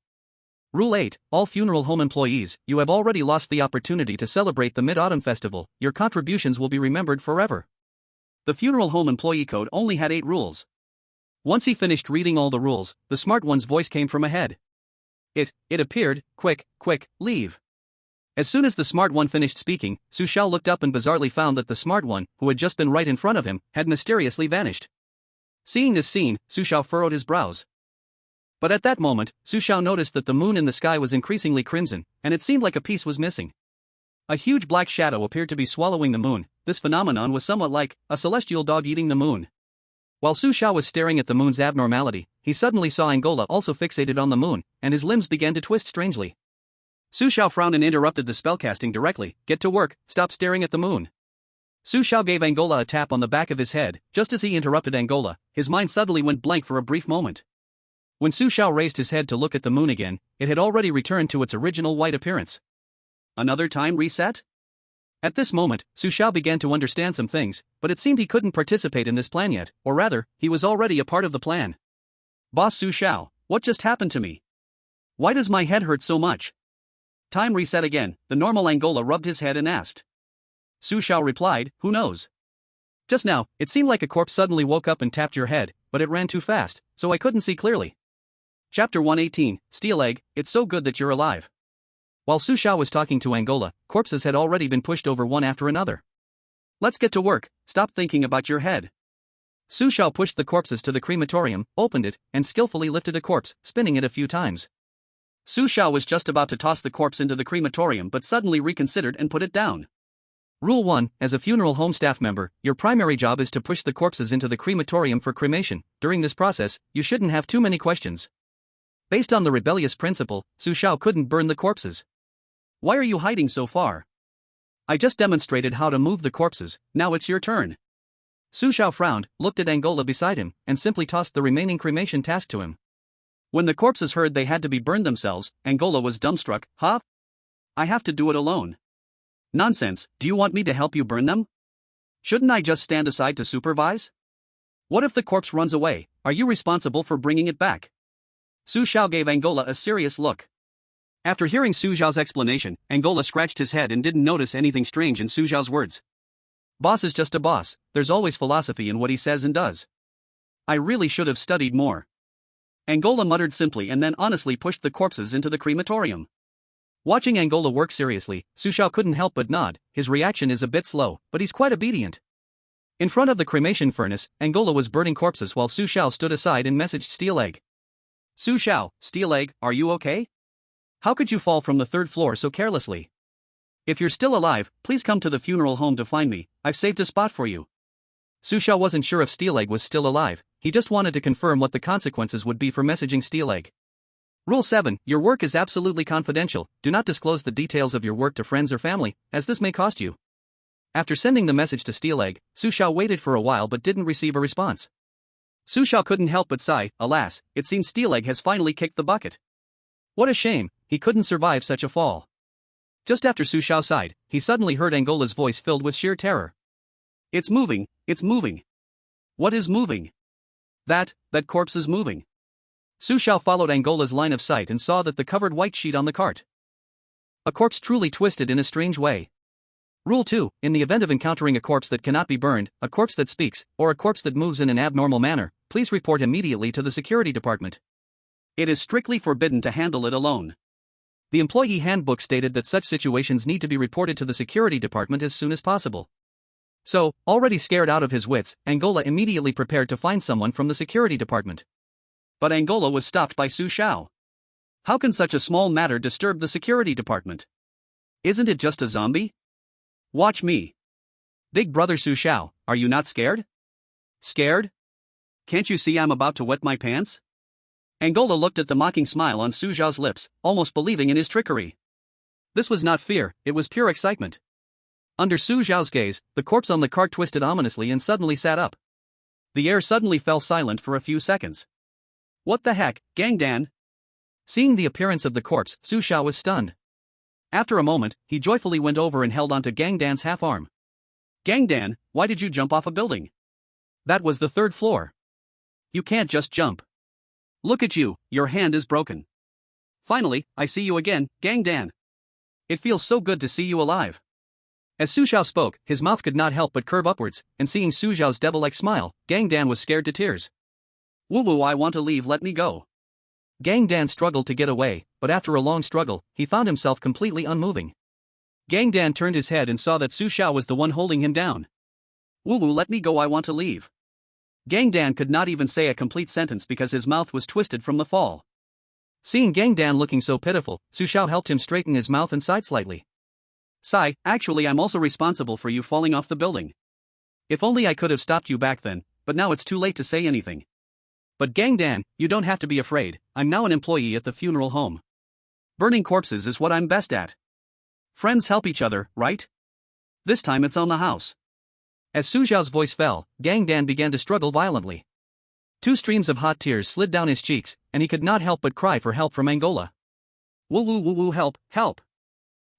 Rule 8, all funeral home employees, you have already lost the opportunity to celebrate the Mid-Autumn Festival, your contributions will be remembered forever. The funeral home employee code only had 8 rules. Once he finished reading all the rules, the smart one's voice came from ahead. It appeared, quick, leave. As soon as the smart one finished speaking, Su Xiao looked up and bizarrely found that the smart one, who had just been right in front of him, had mysteriously vanished. Seeing this scene, Su Xiao furrowed his brows. But at that moment, Su Xiao noticed that the moon in the sky was increasingly crimson, and it seemed like a piece was missing. A huge black shadow appeared to be swallowing the moon. This phenomenon was somewhat like a celestial dog eating the moon. While Su Xiao was staring at the moon's abnormality, he suddenly saw Angola also fixated on the moon, and his limbs began to twist strangely. Su Xiao frowned and interrupted the spellcasting directly. "Get to work, stop staring at the moon." Su Xiao gave Angola a tap on the back of his head. Just as he interrupted Angola, his mind suddenly went blank for a brief moment. When Su Xiao raised his head to look at the moon again, it had already returned to its original white appearance. Another time reset? At this moment, Su Xiao began to understand some things, but it seemed he couldn't participate in this plan yet, or rather, he was already a part of the plan. "Boss Su Xiao, what just happened to me? Why does my head hurt so much?" Time reset again. The normal Angola rubbed his head and asked. Su Xiao replied, "Who knows? Just now, it seemed like a corpse suddenly woke up and tapped your head, but it ran too fast, so I couldn't see clearly." Chapter 118, Steel Egg, it's so good that you're alive. While Su Xiao was talking to Angola, corpses had already been pushed over one after another. "Let's get to work, stop thinking about your head." Su Xiao pushed the corpses to the crematorium, opened it, and skillfully lifted a corpse, spinning it a few times. Su Xiao was just about to toss the corpse into the crematorium but suddenly reconsidered and put it down. Rule 1, as a funeral home staff member, your primary job is to push the corpses into the crematorium for cremation. During this process, you shouldn't have too many questions. Based on the rebellious principle, Su Xiao couldn't burn the corpses. "Why are you hiding so far? I just demonstrated how to move the corpses, now it's your turn." Su Xiao frowned, looked at Angola beside him, and simply tossed the remaining cremation task to him. When the corpses heard they had to be burned themselves, Angola was dumbstruck. "Huh? I have to do it alone. Nonsense, do you want me to help you burn them? Shouldn't I just stand aside to supervise? What if the corpse runs away? Are you responsible for bringing it back?" Su Xiao gave Angola a serious look. After hearing Su Xiao's explanation, Angola scratched his head and didn't notice anything strange in Su Xiao's words. Boss is just a boss, there's always philosophy in what he says and does. I really should have studied more. Angola muttered simply and then honestly pushed the corpses into the crematorium. Watching Angola work seriously, Su Xiao couldn't help but nod. His reaction is a bit slow, but he's quite obedient. In front of the cremation furnace, Angola was burning corpses while Su Xiao stood aside and messaged Steel Egg. Su Xiao, Steel Egg, are you okay? How could you fall from the third floor so carelessly? If you're still alive, please come to the funeral home to find me, I've saved a spot for you. Su Xiao wasn't sure if Steel Egg was still alive, he just wanted to confirm what the consequences would be for messaging Steel Egg. Rule 7, your work is absolutely confidential, do not disclose the details of your work to friends or family, as this may cost you. After sending the message to Steel Egg, Su Xiao waited for a while but didn't receive a response. Su Xiao couldn't help but sigh, alas, it seems Steel Egg has finally kicked the bucket. What a shame, he couldn't survive such a fall. Just after Su Xiao sighed, he suddenly heard Angola's voice filled with sheer terror. It's moving, it's moving. What is moving? That corpse is moving. Su Xiao followed Angola's line of sight and saw that the covered white sheet on the cart. A corpse truly twisted in a strange way. Rule 2, in the event of encountering a corpse that cannot be burned, a corpse that speaks, or a corpse that moves in an abnormal manner, please report immediately to the security department. It is strictly forbidden to handle it alone. The employee handbook stated that such situations need to be reported to the security department as soon as possible. So, already scared out of his wits, Angola immediately prepared to find someone from the security department. But Angola was stopped by Su Xiao. How can such a small matter disturb the security department? Isn't it just a zombie? Watch me. Big brother Su Xiao, are you not scared? Scared? Can't you see I'm about to wet my pants? Angola looked at the mocking smile on Su Xiao's lips, almost believing in his trickery. This was not fear, it was pure excitement. Under Su Xiao's gaze, the corpse on the cart twisted ominously and suddenly sat up. The air suddenly fell silent for a few seconds. What the heck, Gang Dan? Seeing the appearance of the corpse, Su Xiao was stunned. After a moment, he joyfully went over and held onto Gang Dan's half arm. Gang Dan, why did you jump off a building? That was the third floor. You can't just jump. Look at you, your hand is broken. Finally, I see you again, Gang Dan. It feels so good to see you alive. As Su Xiao spoke, his mouth could not help but curve upwards, and seeing Su Xiao's devil-like smile, Gang Dan was scared to tears. Woo-woo, I want to leave, let me go. Gang Dan struggled to get away, but after a long struggle, he found himself completely unmoving. Gang Dan turned his head and saw that Su Xiao was the one holding him down. Woo-woo, let me go, I want to leave. Gang Dan could not even say a complete sentence because his mouth was twisted from the fall. Seeing Gang Dan looking so pitiful, Su Xiao helped him straighten his mouth and sighed slightly. Sigh, actually I'm also responsible for you falling off the building. If only I could have stopped you back then, but now it's too late to say anything. But Gang Dan, you don't have to be afraid, I'm now an employee at the funeral home. Burning corpses is what I'm best at. Friends help each other, right? This time it's on the house. As Su Xiao's voice fell, Gang Dan began to struggle violently. 2 streams of hot tears slid down his cheeks, and he could not help but cry for help from Angola. Woo-woo-woo-woo, help, help.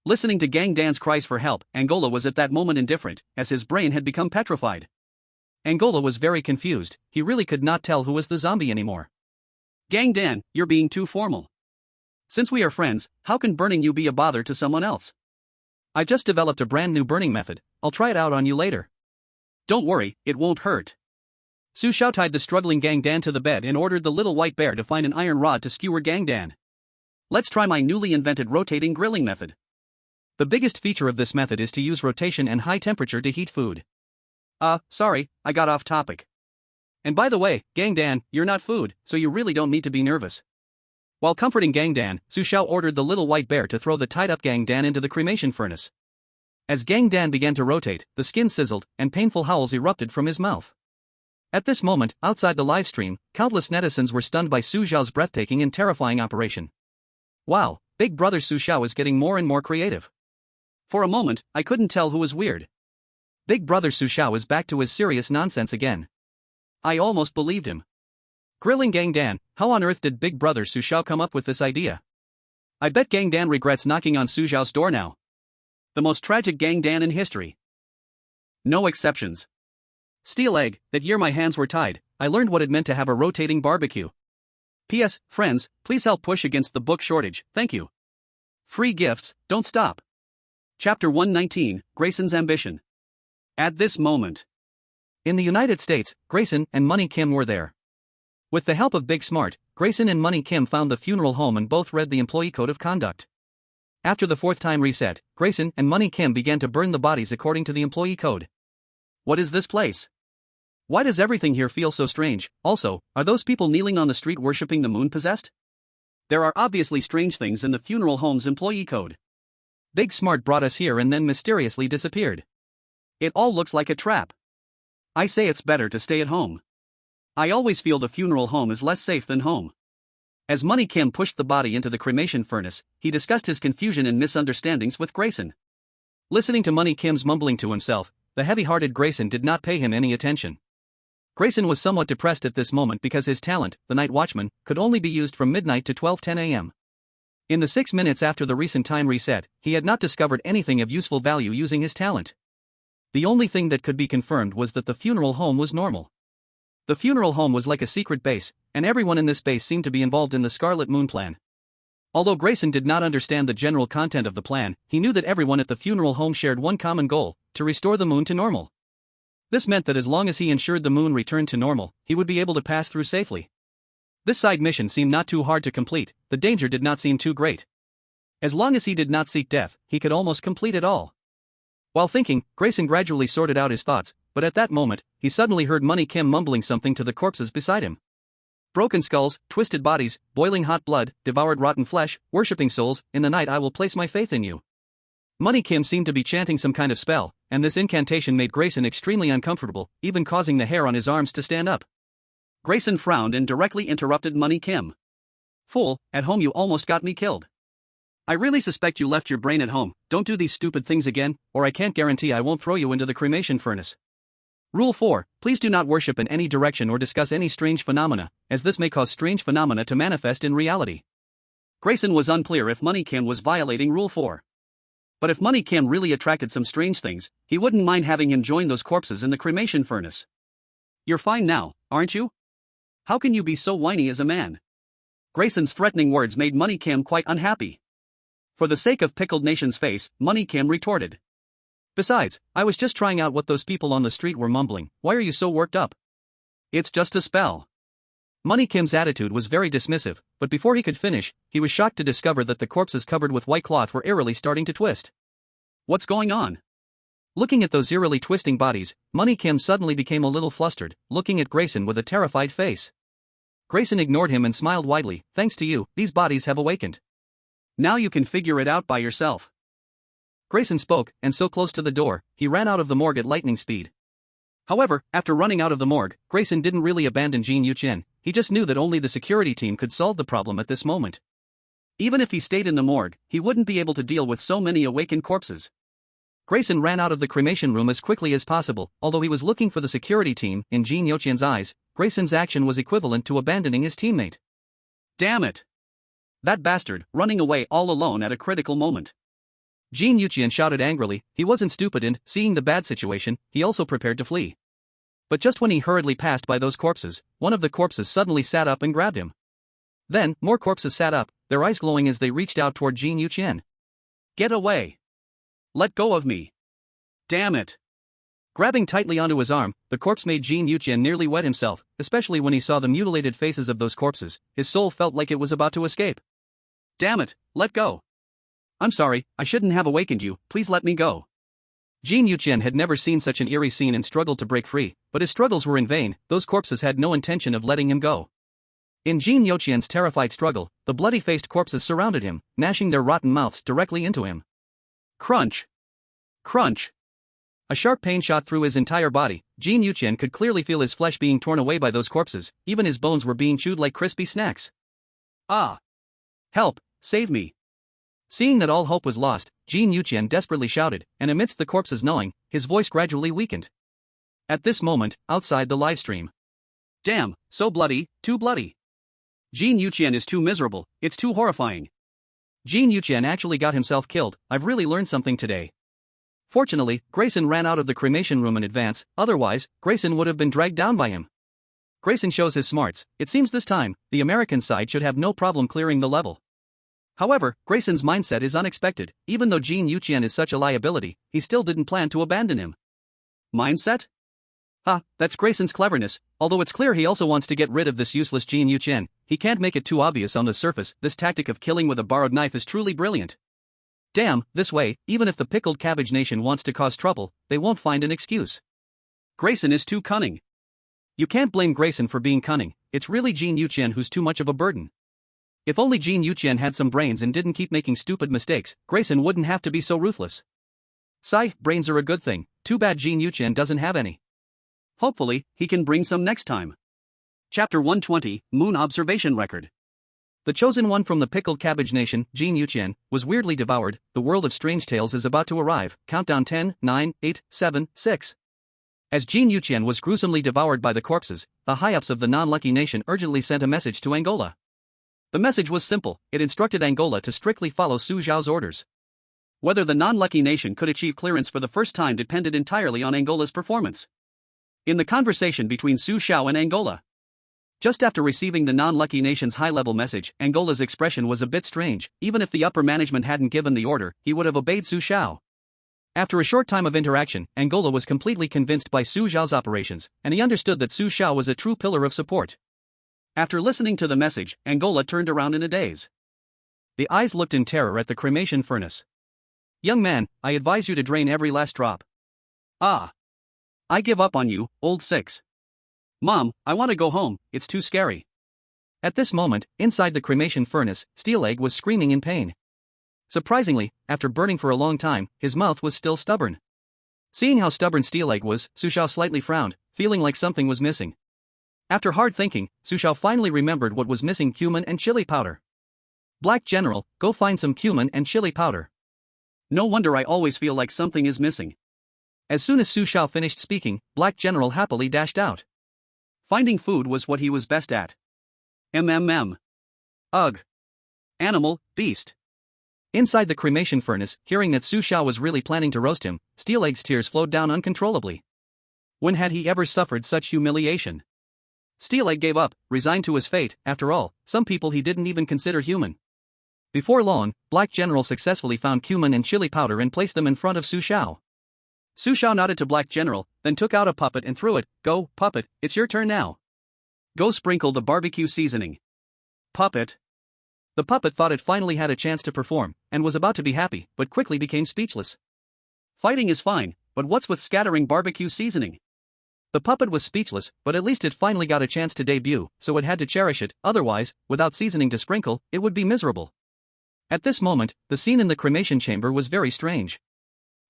Listening to Gang Dan's cries for help, Angola was at that moment indifferent, as his brain had become petrified. Angola was very confused, he really could not tell who was the zombie anymore. Gang Dan, you're being too formal. Since we are friends, how can burning you be a bother to someone else? I just developed a brand new burning method, I'll try it out on you later. Don't worry, it won't hurt. Su Xiao tied the struggling Gang Dan to the bed and ordered the little white bear to find an iron rod to skewer Gang Dan. Let's try my newly invented rotating grilling method. The biggest feature of this method is to use rotation and high temperature to heat food. Sorry, I got off topic. And by the way, Gang Dan, you're not food, so you really don't need to be nervous. While comforting Gang Dan, Su Xiao ordered the little white bear to throw the tied-up Gang Dan into the cremation furnace. As Gang Dan began to rotate, the skin sizzled, and painful howls erupted from his mouth. At this moment, outside the live stream, countless netizens were stunned by Su Xiao's breathtaking and terrifying operation. Wow, Big Brother Su Xiao is getting more and more creative. For a moment, I couldn't tell who was weird. Big Brother Su Xiao is back to his serious nonsense again. I almost believed him. Grilling Gang Dan, how on earth did Big Brother Su Xiao come up with this idea? I bet Gang Dan regrets knocking on Su Xiao's door now. The most tragic Gang Dan in history. No exceptions. Steel Egg, that year my hands were tied, I learned what it meant to have a rotating barbecue. P.S. Friends, please help push against the book shortage, thank you. Free gifts, don't stop. Chapter 119, Grayson's Ambition. At this moment, in the United States, Grayson and Money Kim were there. With the help of Big Smart, Grayson and Money Kim found the funeral home and both read the employee code of conduct. After the fourth time reset, Grayson and Money Kim began to burn the bodies according to the employee code. What is this place? Why does everything here feel so strange? Also, are those people kneeling on the street worshipping the moon possessed? There are obviously strange things in the funeral home's employee code. Big Smart brought us here and then mysteriously disappeared. It all looks like a trap. I say it's better to stay at home. I always feel the funeral home is less safe than home. As Money Kim pushed the body into the cremation furnace, he discussed his confusion and misunderstandings with Grayson. Listening to Money Kim's mumbling to himself, the heavy-hearted Grayson did not pay him any attention. Grayson was somewhat depressed at this moment because his talent, the night watchman, could only be used from midnight to 12:10 a.m. In the 6 minutes after the recent time reset, he had not discovered anything of useful value using his talent. The only thing that could be confirmed was that the funeral home was normal. The funeral home was like a secret base, and everyone in this base seemed to be involved in the Scarlet Moon plan. Although Grayson did not understand the general content of the plan, he knew that everyone at the funeral home shared one common goal: to restore the moon to normal. This meant that as long as he ensured the moon returned to normal, he would be able to pass through safely. This side mission seemed not too hard to complete, the danger did not seem too great. As long as he did not seek death, he could almost complete it all. While thinking, Grayson gradually sorted out his thoughts, but at that moment, he suddenly heard Money Kim mumbling something to the corpses beside him. Broken skulls, twisted bodies, boiling hot blood, devoured rotten flesh, worshipping souls, in the night I will place my faith in you. Money Kim seemed to be chanting some kind of spell, and this incantation made Grayson extremely uncomfortable, even causing the hair on his arms to stand up. Grayson frowned and directly interrupted Money Kim. Fool, at home you almost got me killed. I really suspect you left your brain at home. Don't do these stupid things again, or I can't guarantee I won't throw you into the cremation furnace. Rule 4. Please do not worship in any direction or discuss any strange phenomena, as this may cause strange phenomena to manifest in reality. Grayson was unclear if Money Kim was violating Rule 4. But if Money Kim really attracted some strange things, he wouldn't mind having him join those corpses in the cremation furnace. You're fine now, aren't you? How can you be so whiny as a man? Grayson's threatening words made Money Kim quite unhappy. For the sake of Pickled Nation's face, Money Kim retorted. Besides, I was just trying out what those people on the street were mumbling. Why are you so worked up? It's just a spell. Money Kim's attitude was very dismissive, but before he could finish, he was shocked to discover that the corpses covered with white cloth were eerily starting to twist. What's going on? Looking at those eerily twisting bodies, Money Kim suddenly became a little flustered, looking at Grayson with a terrified face. Grayson ignored him and smiled widely. Thanks to you, these bodies have awakened. Now you can figure it out by yourself. Grayson spoke, and so close to the door, he ran out of the morgue at lightning speed. However, after running out of the morgue, Grayson didn't really abandon Jin Yuqian, he just knew that only the security team could solve the problem at this moment. Even if he stayed in the morgue, he wouldn't be able to deal with so many awakened corpses. Grayson ran out of the cremation room as quickly as possible. Although he was looking for the security team, in Jin Yuqian's eyes, Grayson's action was equivalent to abandoning his teammate. Damn it! That bastard, running away all alone at a critical moment. Jin Yuqian shouted angrily. He wasn't stupid and, seeing the bad situation, he also prepared to flee. But just when he hurriedly passed by those corpses, one of the corpses suddenly sat up and grabbed him. Then, more corpses sat up, their eyes glowing as they reached out toward Jin Yuqian. Get away! Let go of me! Damn it! Grabbing tightly onto his arm, the corpse made Jin Yuqian nearly wet himself, especially when he saw the mutilated faces of those corpses. His soul felt like it was about to escape. Damn it, let go! I'm sorry, I shouldn't have awakened you, please let me go. Jin Yuqian had never seen such an eerie scene and struggled to break free, but his struggles were in vain. Those corpses had no intention of letting him go. In Jin Yuqian's terrified struggle, the bloody-faced corpses surrounded him, gnashing their rotten mouths directly into him. Crunch! Crunch! A sharp pain shot through his entire body. Jin Yuqian could clearly feel his flesh being torn away by those corpses, even his bones were being chewed like crispy snacks. Ah! Help, save me! Seeing that all hope was lost, Jin Yuqian desperately shouted, and amidst the corpses gnawing, his voice gradually weakened. At this moment, outside the livestream. Damn, so bloody, too bloody. Jin Yuqian is too miserable, it's too horrifying. Jin Yuqian actually got himself killed. I've really learned something today. Fortunately, Grayson ran out of the cremation room in advance, otherwise, Grayson would have been dragged down by him. Grayson shows his smarts. It seems this time, the American side should have no problem clearing the level. However, Grayson's mindset is unexpected. Even though Jin Yuqian is such a liability, he still didn't plan to abandon him. Mindset? That's Grayson's cleverness, although it's clear he also wants to get rid of this useless Jin Yuchen. He can't make it too obvious on the surface. This tactic of killing with a borrowed knife is truly brilliant. Damn, this way, even if the pickled cabbage nation wants to cause trouble, they won't find an excuse. Grayson is too cunning. You can't blame Grayson for being cunning, it's really Jin Yuchen who's too much of a burden. If only Jin Yuchen had some brains and didn't keep making stupid mistakes, Grayson wouldn't have to be so ruthless. Sigh, brains are a good thing, too bad Jin Yuchen doesn't have any. Hopefully, he can bring some next time. Chapter 120, Moon Observation Record. The chosen one from the pickled cabbage nation, Jin Yuchen, was weirdly devoured. The world of strange tales is about to arrive. Countdown 10, 9, 8, 7, 6. As Jin Yuchen was gruesomely devoured by the corpses, the high-ups of the non-lucky nation urgently sent a message to Angola. The message was simple, it instructed Angola to strictly follow Su Xiao's orders. Whether the non-lucky nation could achieve clearance for the first time depended entirely on Angola's performance. In the conversation between Su Xiao and Angola. Just after receiving the non-lucky nation's high-level message, Angola's expression was a bit strange. Even if the upper management hadn't given the order, he would have obeyed Su Xiao. After a short time of interaction, Angola was completely convinced by Su Xiao's operations, and he understood that Su Xiao was a true pillar of support. After listening to the message, Angola turned around in a daze. The eyes looked in terror at the cremation furnace. Young man, I advise you to drain every last drop. I give up on you, old six. Mom, I want to go home, it's too scary. At this moment, inside the cremation furnace, Steeleg was screaming in pain. Surprisingly, after burning for a long time, his mouth was still stubborn. Seeing how stubborn Steeleg was, Su Xiao slightly frowned, feeling like something was missing. After hard thinking, Su Xiao finally remembered what was missing: cumin and chili powder. Black General, go find some cumin and chili powder. No wonder I always feel like something is missing. As soon as Su Xiao finished speaking, Black General happily dashed out. Finding food was what he was best at. Ugh. Animal, beast. Inside the cremation furnace, hearing that Su Xiao was really planning to roast him, Steeleg's tears flowed down uncontrollably. When had he ever suffered such humiliation? Steeleg gave up, resigned to his fate. After all, some people he didn't even consider human. Before long, Black General successfully found cumin and chili powder and placed them in front of Su Xiao. Su Xiao nodded to Black General, then took out a puppet and threw it. Go, puppet, it's your turn now. Go sprinkle the barbecue seasoning. Puppet. The puppet thought it finally had a chance to perform, and was about to be happy, but quickly became speechless. Fighting is fine, but what's with scattering barbecue seasoning? The puppet was speechless, but at least it finally got a chance to debut, so it had to cherish it. Otherwise, without seasoning to sprinkle, it would be miserable. At this moment, the scene in the cremation chamber was very strange.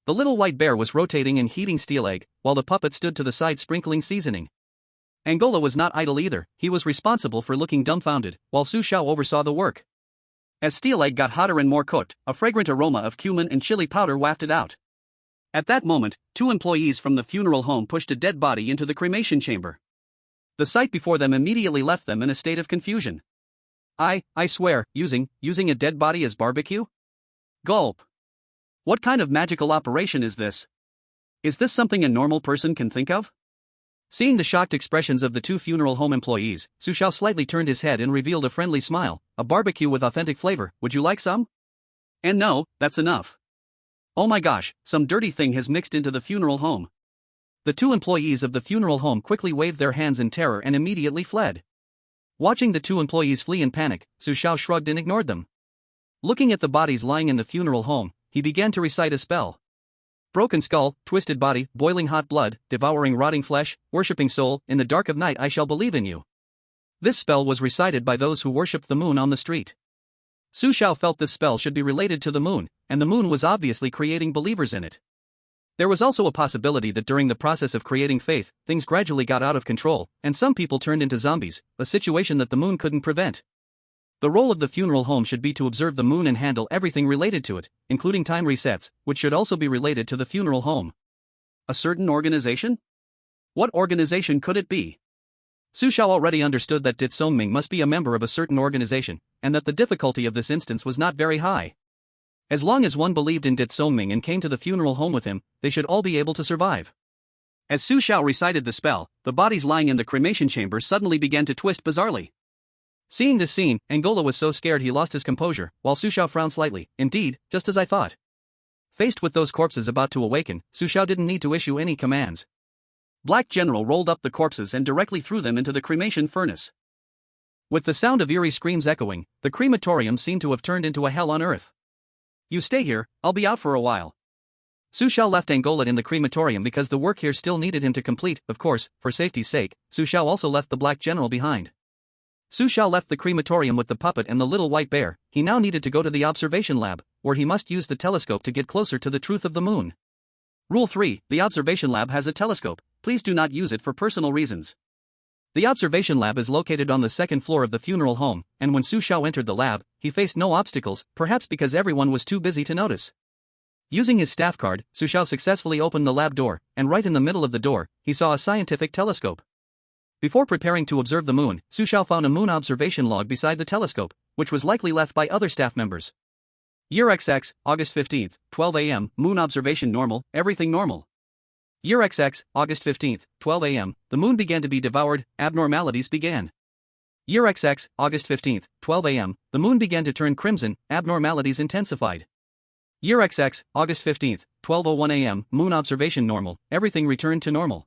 The little white bear was rotating and heating Steeleg, while the puppet stood to the side sprinkling seasoning. Angola was not idle either, he was responsible for looking dumbfounded, while Su Xiao oversaw the work. As Steeleg got hotter and more cooked, a fragrant aroma of cumin and chili powder wafted out. At that moment, 2 employees from the funeral home pushed a dead body into the cremation chamber. The sight before them immediately left them in a state of confusion. I swear, using a dead body as barbecue? Gulp. What kind of magical operation is this? Is this something a normal person can think of? Seeing the shocked expressions of the 2 funeral home employees, Su Xiao slightly turned his head and revealed a friendly smile. A barbecue with authentic flavor, would you like some? And no, that's enough. Oh my gosh, some dirty thing has mixed into the funeral home. The 2 employees of the funeral home quickly waved their hands in terror and immediately fled. Watching the 2 employees flee in panic, Su Xiao shrugged and ignored them. Looking at the bodies lying in the funeral home, he began to recite a spell. Broken skull, twisted body, boiling hot blood, devouring rotting flesh, worshipping soul, in the dark of night I shall believe in you. This spell was recited by those who worshipped the moon on the street. Su Xiao felt this spell should be related to the moon, and the moon was obviously creating believers in it. There was also a possibility that during the process of creating faith, things gradually got out of control, and some people turned into zombies, a situation that the moon couldn't prevent. The role of the funeral home should be to observe the moon and handle everything related to it, including time resets, which should also be related to the funeral home. A certain organization? What organization could it be? Su Xiao already understood that Dit Songming must be a member of a certain organization, and that the difficulty of this instance was not very high. As long as one believed in Dit Songming and came to the funeral home with him, they should all be able to survive. As Su Xiao recited the spell, the bodies lying in the cremation chamber suddenly began to twist bizarrely. Seeing this scene, Angola was so scared he lost his composure, while Su Xiao frowned slightly. Indeed, just as I thought. Faced with those corpses about to awaken, Su Xiao didn't need to issue any commands. Black General rolled up the corpses and directly threw them into the cremation furnace. With the sound of eerie screams echoing, the crematorium seemed to have turned into a hell on earth. "You stay here, I'll be out for a while." Su Xiao left Angola in the crematorium because the work here still needed him to complete. Of course, for safety's sake, Su Xiao also left the Black General behind. Su Xiao left the crematorium with the puppet and the little white bear. He now needed to go to the observation lab, where he must use the telescope to get closer to the truth of the moon. Rule 3: The observation lab has a telescope. Please do not use it for personal reasons. The observation lab is located on the second floor of the funeral home, and when Su Xiao entered the lab, he faced no obstacles, perhaps because everyone was too busy to notice. Using his staff card, Su Xiao successfully opened the lab door, and right in the middle of the door, he saw a scientific telescope. Before preparing to observe the moon, Su Xiao found a moon observation log beside the telescope, which was likely left by other staff members. Year XX, August 15th, 12 a.m., moon observation normal, everything normal. Year XX, August 15th, 12 a.m., the moon began to be devoured, abnormalities began. Year XX, August 15th, 12 a.m., the moon began to turn crimson, abnormalities intensified. Year XX, August 15th, 12:01 a.m., moon observation normal, everything returned to normal.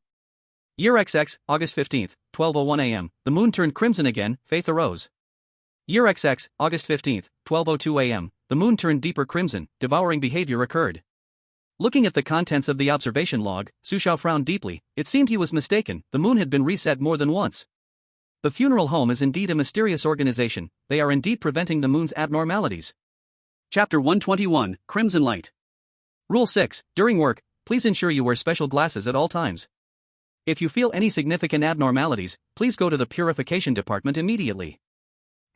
Year XX, August 15th, 12:01 a.m., the moon turned crimson again, faith arose. Year XX, August 15th, 12:02 a.m., the moon turned deeper crimson, devouring behavior occurred. Looking at the contents of the observation log, Su Xiao frowned deeply. It seemed he was mistaken, the moon had been reset more than once. The funeral home is indeed a mysterious organization, they are indeed preventing the moon's abnormalities. Chapter 121, Crimson Light. Rule 6, during work, please ensure you wear special glasses at all times. If you feel any significant abnormalities, please go to the purification department immediately.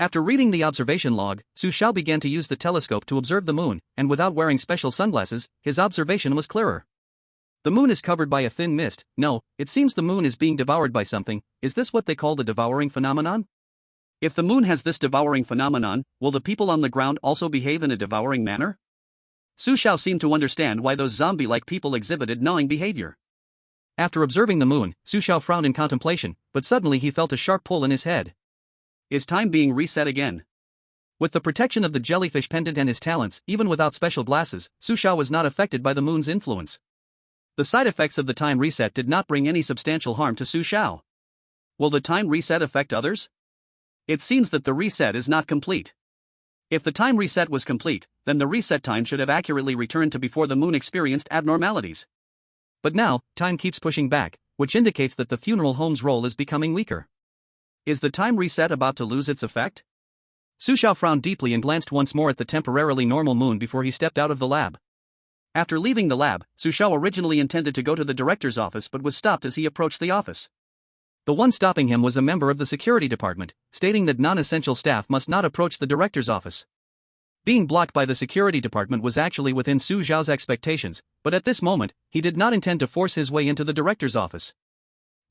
After reading the observation log, Su Xiao began to use the telescope to observe the moon, and without wearing special sunglasses, his observation was clearer. The moon is covered by a thin mist. No, it seems the moon is being devoured by something. Is this what they call the devouring phenomenon? If the moon has this devouring phenomenon, will the people on the ground also behave in a devouring manner? Su Xiao seemed to understand why those zombie-like people exhibited gnawing behavior. After observing the moon, Su Xiao frowned in contemplation, but suddenly he felt a sharp pull in his head. Is time being reset again? With the protection of the jellyfish pendant and his talents, even without special glasses, Su Xiao was not affected by the moon's influence. The side effects of the time reset did not bring any substantial harm to Su Xiao. Will the time reset affect others? It seems that the reset is not complete. If the time reset was complete, then the reset time should have accurately returned to before the moon experienced abnormalities. But now, time keeps pushing back, which indicates that the funeral home's role is becoming weaker. Is the time reset about to lose its effect? Su Xiao frowned deeply and glanced once more at the temporarily normal moon before he stepped out of the lab. After leaving the lab, Su Xiao originally intended to go to the director's office but was stopped as he approached the office. The one stopping him was a member of the security department, stating that non-essential staff must not approach the director's office. Being blocked by the security department was actually within Su Xiao's expectations, but at this moment, he did not intend to force his way into the director's office.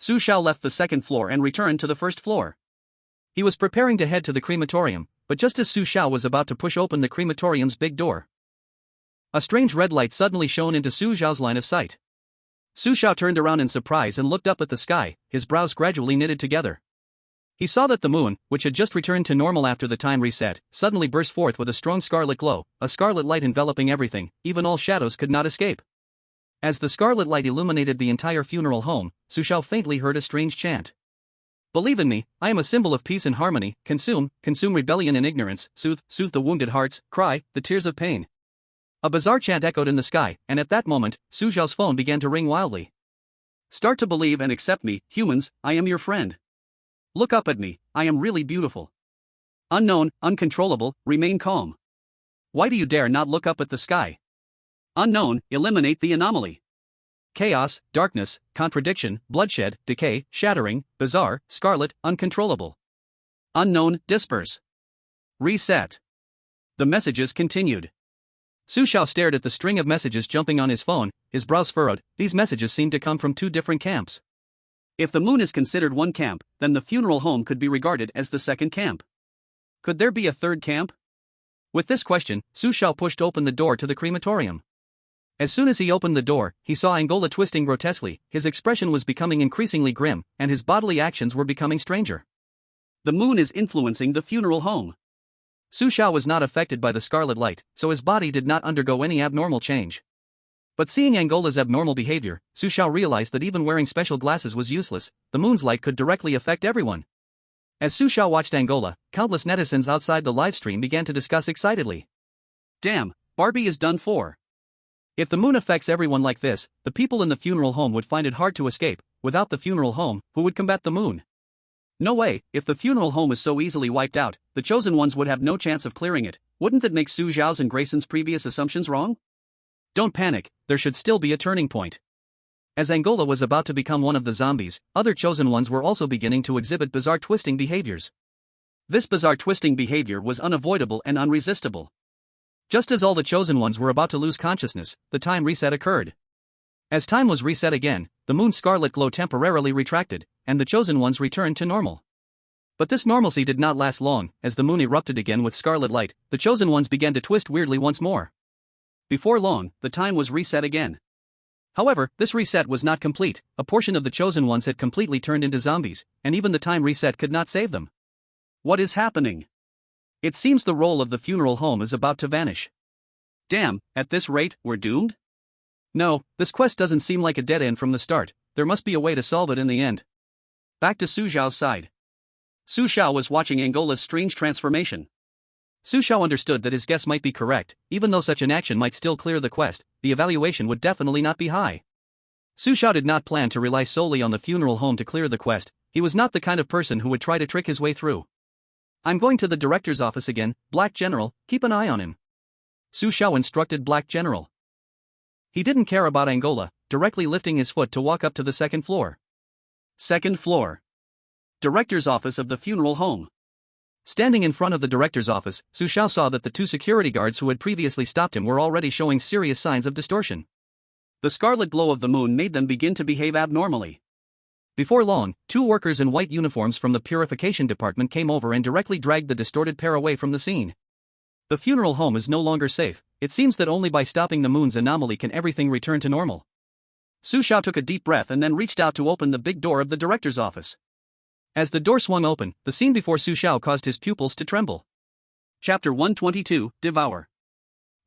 Su Xiao left the second floor and returned to the first floor. He was preparing to head to the crematorium, but just as Su Xiao was about to push open the crematorium's big door, a strange red light suddenly shone into Su Xiao's line of sight. Su Xiao turned around in surprise and looked up at the sky, his brows gradually knitted together. He saw that the moon, which had just returned to normal after the time reset, suddenly burst forth with a strong scarlet glow, a scarlet light enveloping everything, even all shadows could not escape. As the scarlet light illuminated the entire funeral home, Su Xiao faintly heard a strange chant. Believe in me, I am a symbol of peace and harmony, consume rebellion and ignorance, soothe the wounded hearts, cry the tears of pain. A bizarre chant echoed in the sky, and at that moment, Su Xiao's phone began to ring wildly. Start to believe and accept me, humans, I am your friend. Look up at me, I am really beautiful. Unknown, uncontrollable, remain calm. Why do you dare not look up at the sky? Unknown, eliminate the anomaly. Chaos, darkness, contradiction, bloodshed, decay, shattering, bizarre, scarlet, uncontrollable. Unknown, disperse. Reset. The messages continued. Su Xiao stared at the string of messages jumping on his phone, his brows furrowed. These messages seemed to come from two different camps. If the moon is considered one camp, then the funeral home could be regarded as the second camp. Could there be a third camp? With this question, Su Xiao pushed open the door to the crematorium. As soon as he opened the door, he saw Angola twisting grotesquely, his expression was becoming increasingly grim, and his bodily actions were becoming stranger. The moon is influencing the funeral home. Su Xiao was not affected by the scarlet light, so his body did not undergo any abnormal change. But seeing Angola's abnormal behavior, Su Xiao realized that even wearing special glasses was useless. The moon's light could directly affect everyone. As Su Xiao watched Angola, countless netizens outside the livestream began to discuss excitedly. Damn, Barbie is done for. If the moon affects everyone like this, the people in the funeral home would find it hard to escape. Without the funeral home, who would combat the moon? No way, if the funeral home is so easily wiped out, the chosen ones would have no chance of clearing it. Wouldn't that make Su Xiao's and Grayson's previous assumptions wrong? Don't panic, there should still be a turning point. As Angola was about to become one of the zombies, other chosen ones were also beginning to exhibit bizarre twisting behaviors. This bizarre twisting behavior was unavoidable and unresistible. Just as all the chosen ones were about to lose consciousness, the time reset occurred. As time was reset again, the moon's scarlet glow temporarily retracted, and the chosen ones returned to normal. But this normalcy did not last long. As the moon erupted again with scarlet light, the chosen ones began to twist weirdly once more. Before long, the time was reset again. However, this reset was not complete. A portion of the chosen ones had completely turned into zombies, and even the time reset could not save them. What is happening? It seems the role of the funeral home is about to vanish. Damn, at this rate, we're doomed? No, this quest doesn't seem like a dead end from the start. There must be a way to solve it in the end. Back to Su Xiao's side. Su Xiao was watching Angola's strange transformation. Su Xiao understood that his guess might be correct. Even though such an action might still clear the quest, the evaluation would definitely not be high. Su Xiao did not plan to rely solely on the funeral home to clear the quest. He was not the kind of person who would try to trick his way through. I'm going to the director's office again. Black General, keep an eye on him. Su Xiao instructed Black General. He didn't care about Angola, directly lifting his foot to walk up to the second floor. Second floor. Director's office of the funeral home. Standing in front of the director's office, Su Xiao saw that the two security guards who had previously stopped him were already showing serious signs of distortion. The scarlet glow of the moon made them begin to behave abnormally. Before long, two workers in white uniforms from the purification department came over and directly dragged the distorted pair away from the scene. The funeral home is no longer safe. It seems that only by stopping the moon's anomaly can everything return to normal. Su Xiao took a deep breath and then reached out to open the big door of the director's office. As the door swung open, the scene before Su Xiao caused his pupils to tremble. Chapter 122, Devour.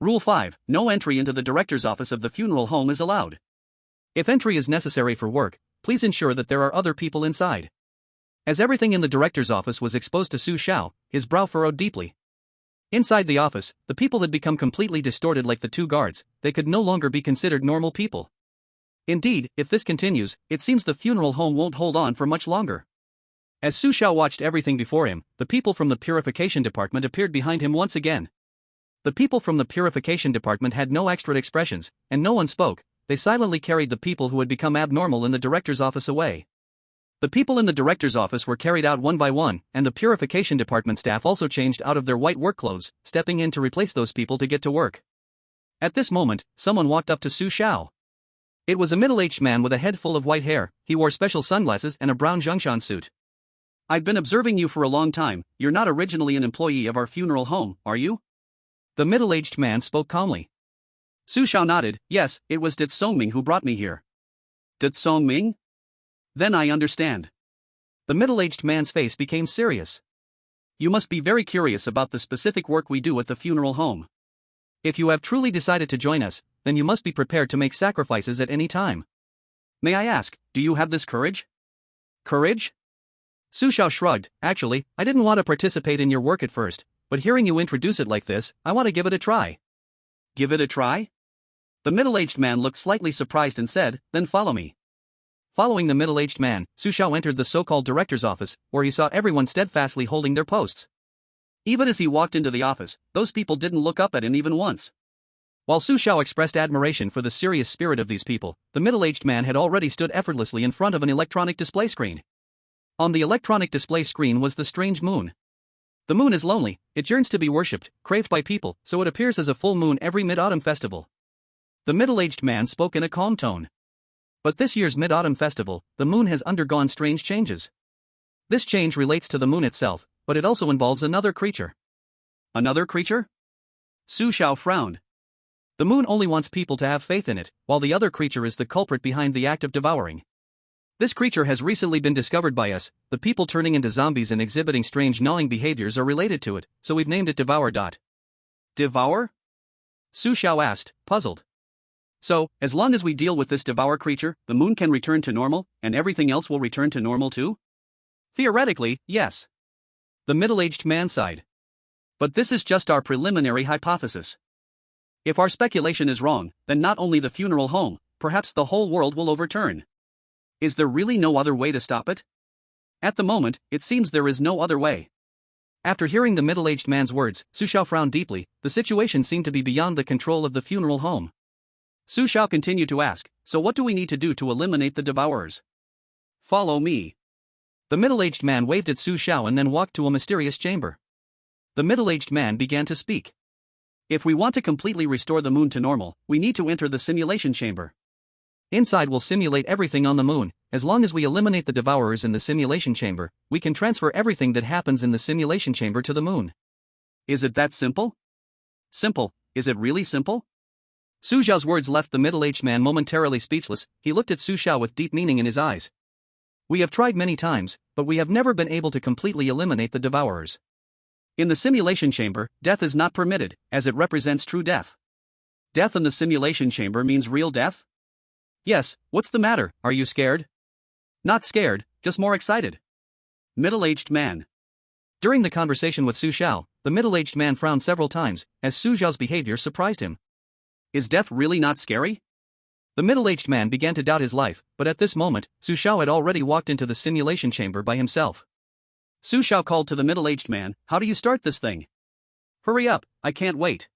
Rule 5, no entry into the director's office of the funeral home is allowed. If entry is necessary for work, please ensure that there are other people inside. As everything in the director's office was exposed to Su Xiao, his brow furrowed deeply. Inside the office, the people had become completely distorted like the two guards. They could no longer be considered normal people. Indeed, if this continues, it seems the funeral home won't hold on for much longer. As Su Xiao watched everything before him, the people from the purification department appeared behind him once again. The people from the purification department had no extra expressions, and no one spoke. They silently carried the people who had become abnormal in the director's office away. The people in the director's office were carried out one by one, and the purification department staff also changed out of their white work clothes, stepping in to replace those people to get to work. At this moment, someone walked up to Su Xiao. It was a middle-aged man with a head full of white hair. He wore special sunglasses and a brown Zhongshan suit. I've been observing you for a long time. You're not originally an employee of our funeral home, are you? The middle-aged man spoke calmly. Su Xiao nodded. Yes, it was Dit Songming who brought me here. Dit Songming? Then I understand. The middle-aged man's face became serious. You must be very curious about the specific work we do at the funeral home. If you have truly decided to join us, then you must be prepared to make sacrifices at any time. May I ask, do you have this courage? Courage? Su Xiao shrugged. Actually, I didn't want to participate in your work at first, but hearing you introduce it like this, I want to give it a try. Give it a try? The middle-aged man looked slightly surprised and said, then follow me. Following the middle-aged man, Su Xiao entered the so-called director's office, where he saw everyone steadfastly holding their posts. Even as he walked into the office, those people didn't look up at him even once. While Su Xiao expressed admiration for the serious spirit of these people, the middle-aged man had already stood effortlessly in front of an electronic display screen. On the electronic display screen was the strange moon. The moon is lonely, it yearns to be worshipped, craved by people, so it appears as a full moon every mid-autumn festival. The middle-aged man spoke in a calm tone. But this year's mid-autumn festival, the moon has undergone strange changes. This change relates to the moon itself, but it also involves another creature. Another creature? Su Xiao frowned. The moon only wants people to have faith in it, while the other creature is the culprit behind the act of devouring. This creature has recently been discovered by us. The people turning into zombies and exhibiting strange gnawing behaviors are related to it, so we've named it Devour. Devour? Su Xiao asked, puzzled. So, as long as we deal with this devour creature, the moon can return to normal, and everything else will return to normal too? Theoretically, yes. The middle-aged man sighed. But this is just our preliminary hypothesis. If our speculation is wrong, then not only the funeral home, perhaps the whole world will overturn. Is there really no other way to stop it? At the moment, it seems there is no other way. After hearing the middle-aged man's words, Su Xiao frowned deeply. The situation seemed to be beyond the control of the funeral home. Su Xiao continued to ask, so what do we need to do to eliminate the devourers? Follow me. The middle-aged man waved at Su Xiao and then walked to a mysterious chamber. The middle-aged man began to speak. If we want to completely restore the moon to normal, we need to enter the simulation chamber. Inside will simulate everything on the moon. As long as we eliminate the devourers in the simulation chamber, we can transfer everything that happens in the simulation chamber to the moon. Is it that simple? Simple, is it really simple? Su Xiao's words left the middle-aged man momentarily speechless. He looked at Su Xiao with deep meaning in his eyes. We have tried many times, but we have never been able to completely eliminate the devourers. In the simulation chamber, death is not permitted, as it represents true death. Death in the simulation chamber means real death? Yes, what's the matter, are you scared? Not scared, just more excited. Middle-aged man. During the conversation with Su Xiao, the middle-aged man frowned several times, as Su Xiao's behavior surprised him. Is death really not scary? The middle-aged man began to doubt his life, but at this moment, Su Xiao had already walked into the simulation chamber by himself. Su Xiao called to the middle-aged man, how do you start this thing? Hurry up, I can't wait.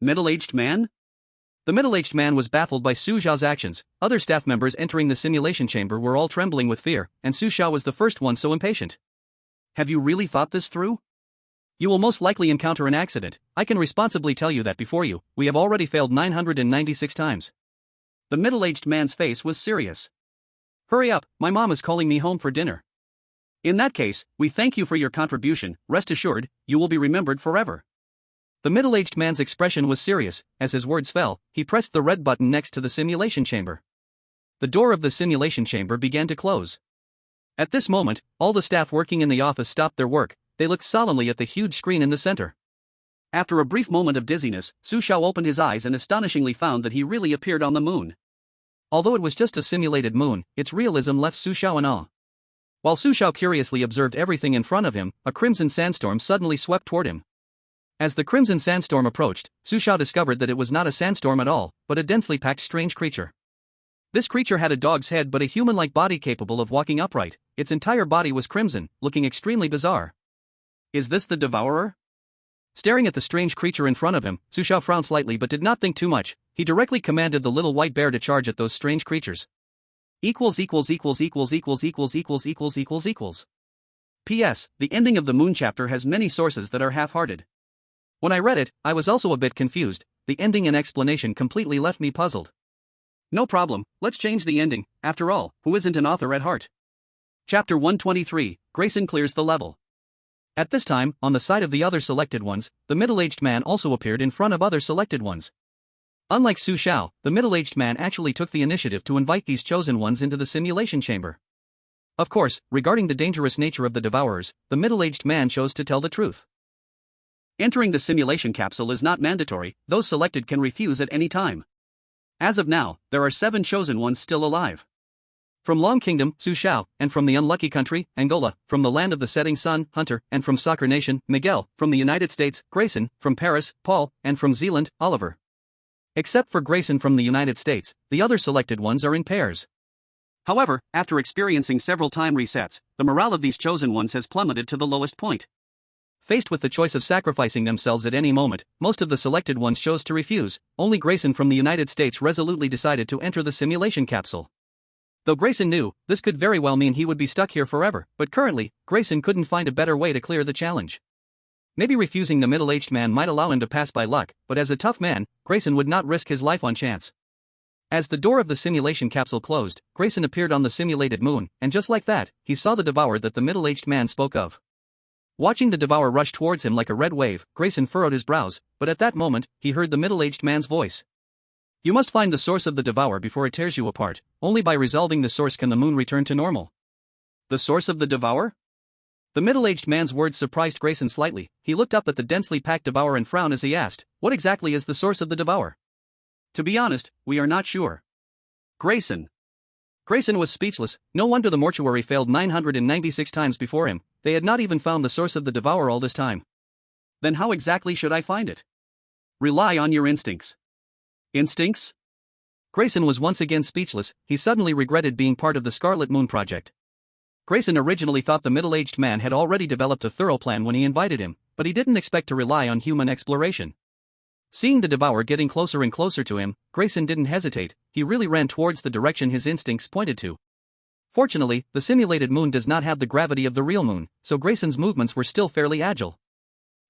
Middle-aged man? The middle-aged man was baffled by Su Xiao's actions. Other staff members entering the simulation chamber were all trembling with fear, and Su Xiao was the first one so impatient. Have you really thought this through? You will most likely encounter an accident. I can responsibly tell you that before you, we have already failed 996 times. The middle-aged man's face was serious. Hurry up, my mom is calling me home for dinner. In that case, we thank you for your contribution. Rest assured, you will be remembered forever. The middle-aged man's expression was serious. As his words fell, he pressed the red button next to the simulation chamber. The door of the simulation chamber began to close. At this moment, all the staff working in the office stopped their work. They looked solemnly at the huge screen in the center. After a brief moment of dizziness, Su Xiao opened his eyes and astonishingly found that he really appeared on the moon. Although it was just a simulated moon, its realism left Su Xiao in awe. While Su Xiao curiously observed everything in front of him, a crimson sandstorm suddenly swept toward him. As the crimson sandstorm approached, Su Xiao discovered that it was not a sandstorm at all, but a densely packed strange creature. This creature had a dog's head but a human-like body capable of walking upright. Its entire body was crimson, looking extremely bizarre. Is this the devourer? Staring at the strange creature in front of him, Su Xiao frowned slightly but did not think too much. He directly commanded the little white bear to charge at those strange creatures. P.S. The ending of the Moon chapter has many sources that are half-hearted. When I read it, I was also a bit confused. The ending and explanation completely left me puzzled. No problem, let's change the ending. After all, who isn't an author at heart? Chapter 123, Grayson clears the level. At this time, on the side of the other selected ones, the middle-aged man also appeared in front of other selected ones. Unlike Su Xiao, the middle-aged man actually took the initiative to invite these chosen ones into the simulation chamber. Of course, regarding the dangerous nature of the devourers, the middle-aged man chose to tell the truth. Entering the simulation capsule is not mandatory, those selected can refuse at any time. As of now, there are 7 chosen ones still alive. From Long Kingdom, Su Xiao, and from the unlucky country, Angola, from the land of the setting sun, Hunter, and from Soccer Nation, Miguel, from the United States, Grayson, from Paris, Paul, and from Zealand, Oliver. Except for Grayson from the United States, the other selected ones are in pairs. However, after experiencing several time resets, the morale of these chosen ones has plummeted to the lowest point. Faced with the choice of sacrificing themselves at any moment, most of the selected ones chose to refuse. Only Grayson from the United States resolutely decided to enter the simulation capsule. Though Grayson knew, this could very well mean he would be stuck here forever, but currently, Grayson couldn't find a better way to clear the challenge. Maybe refusing the middle-aged man might allow him to pass by luck, but as a tough man, Grayson would not risk his life on chance. As the door of the simulation capsule closed, Grayson appeared on the simulated moon, and just like that, he saw the devourer that the middle-aged man spoke of. Watching the devourer rush towards him like a red wave, Grayson furrowed his brows, but at that moment, he heard the middle-aged man's voice. You must find the source of the devourer before it tears you apart. Only by resolving the source can the moon return to normal. The source of the devourer? The middle-aged man's words surprised Grayson slightly. He looked up at the densely packed devourer and frowned as he asked, what exactly is the source of the devourer? To be honest, we are not sure. Grayson. Grayson was speechless. No wonder the mortuary failed 996 times before him. They had not even found the source of the devourer all this time. Then how exactly should I find it? Rely on your instincts. Instincts? Grayson was once again speechless. He suddenly regretted being part of the Scarlet Moon project. Grayson originally thought the middle-aged man had already developed a thorough plan when he invited him, but he didn't expect to rely on human exploration. Seeing the devourer getting closer and closer to him, Grayson didn't hesitate. He really ran towards the direction his instincts pointed to. Fortunately, the simulated moon does not have the gravity of the real moon, so Grayson's movements were still fairly agile.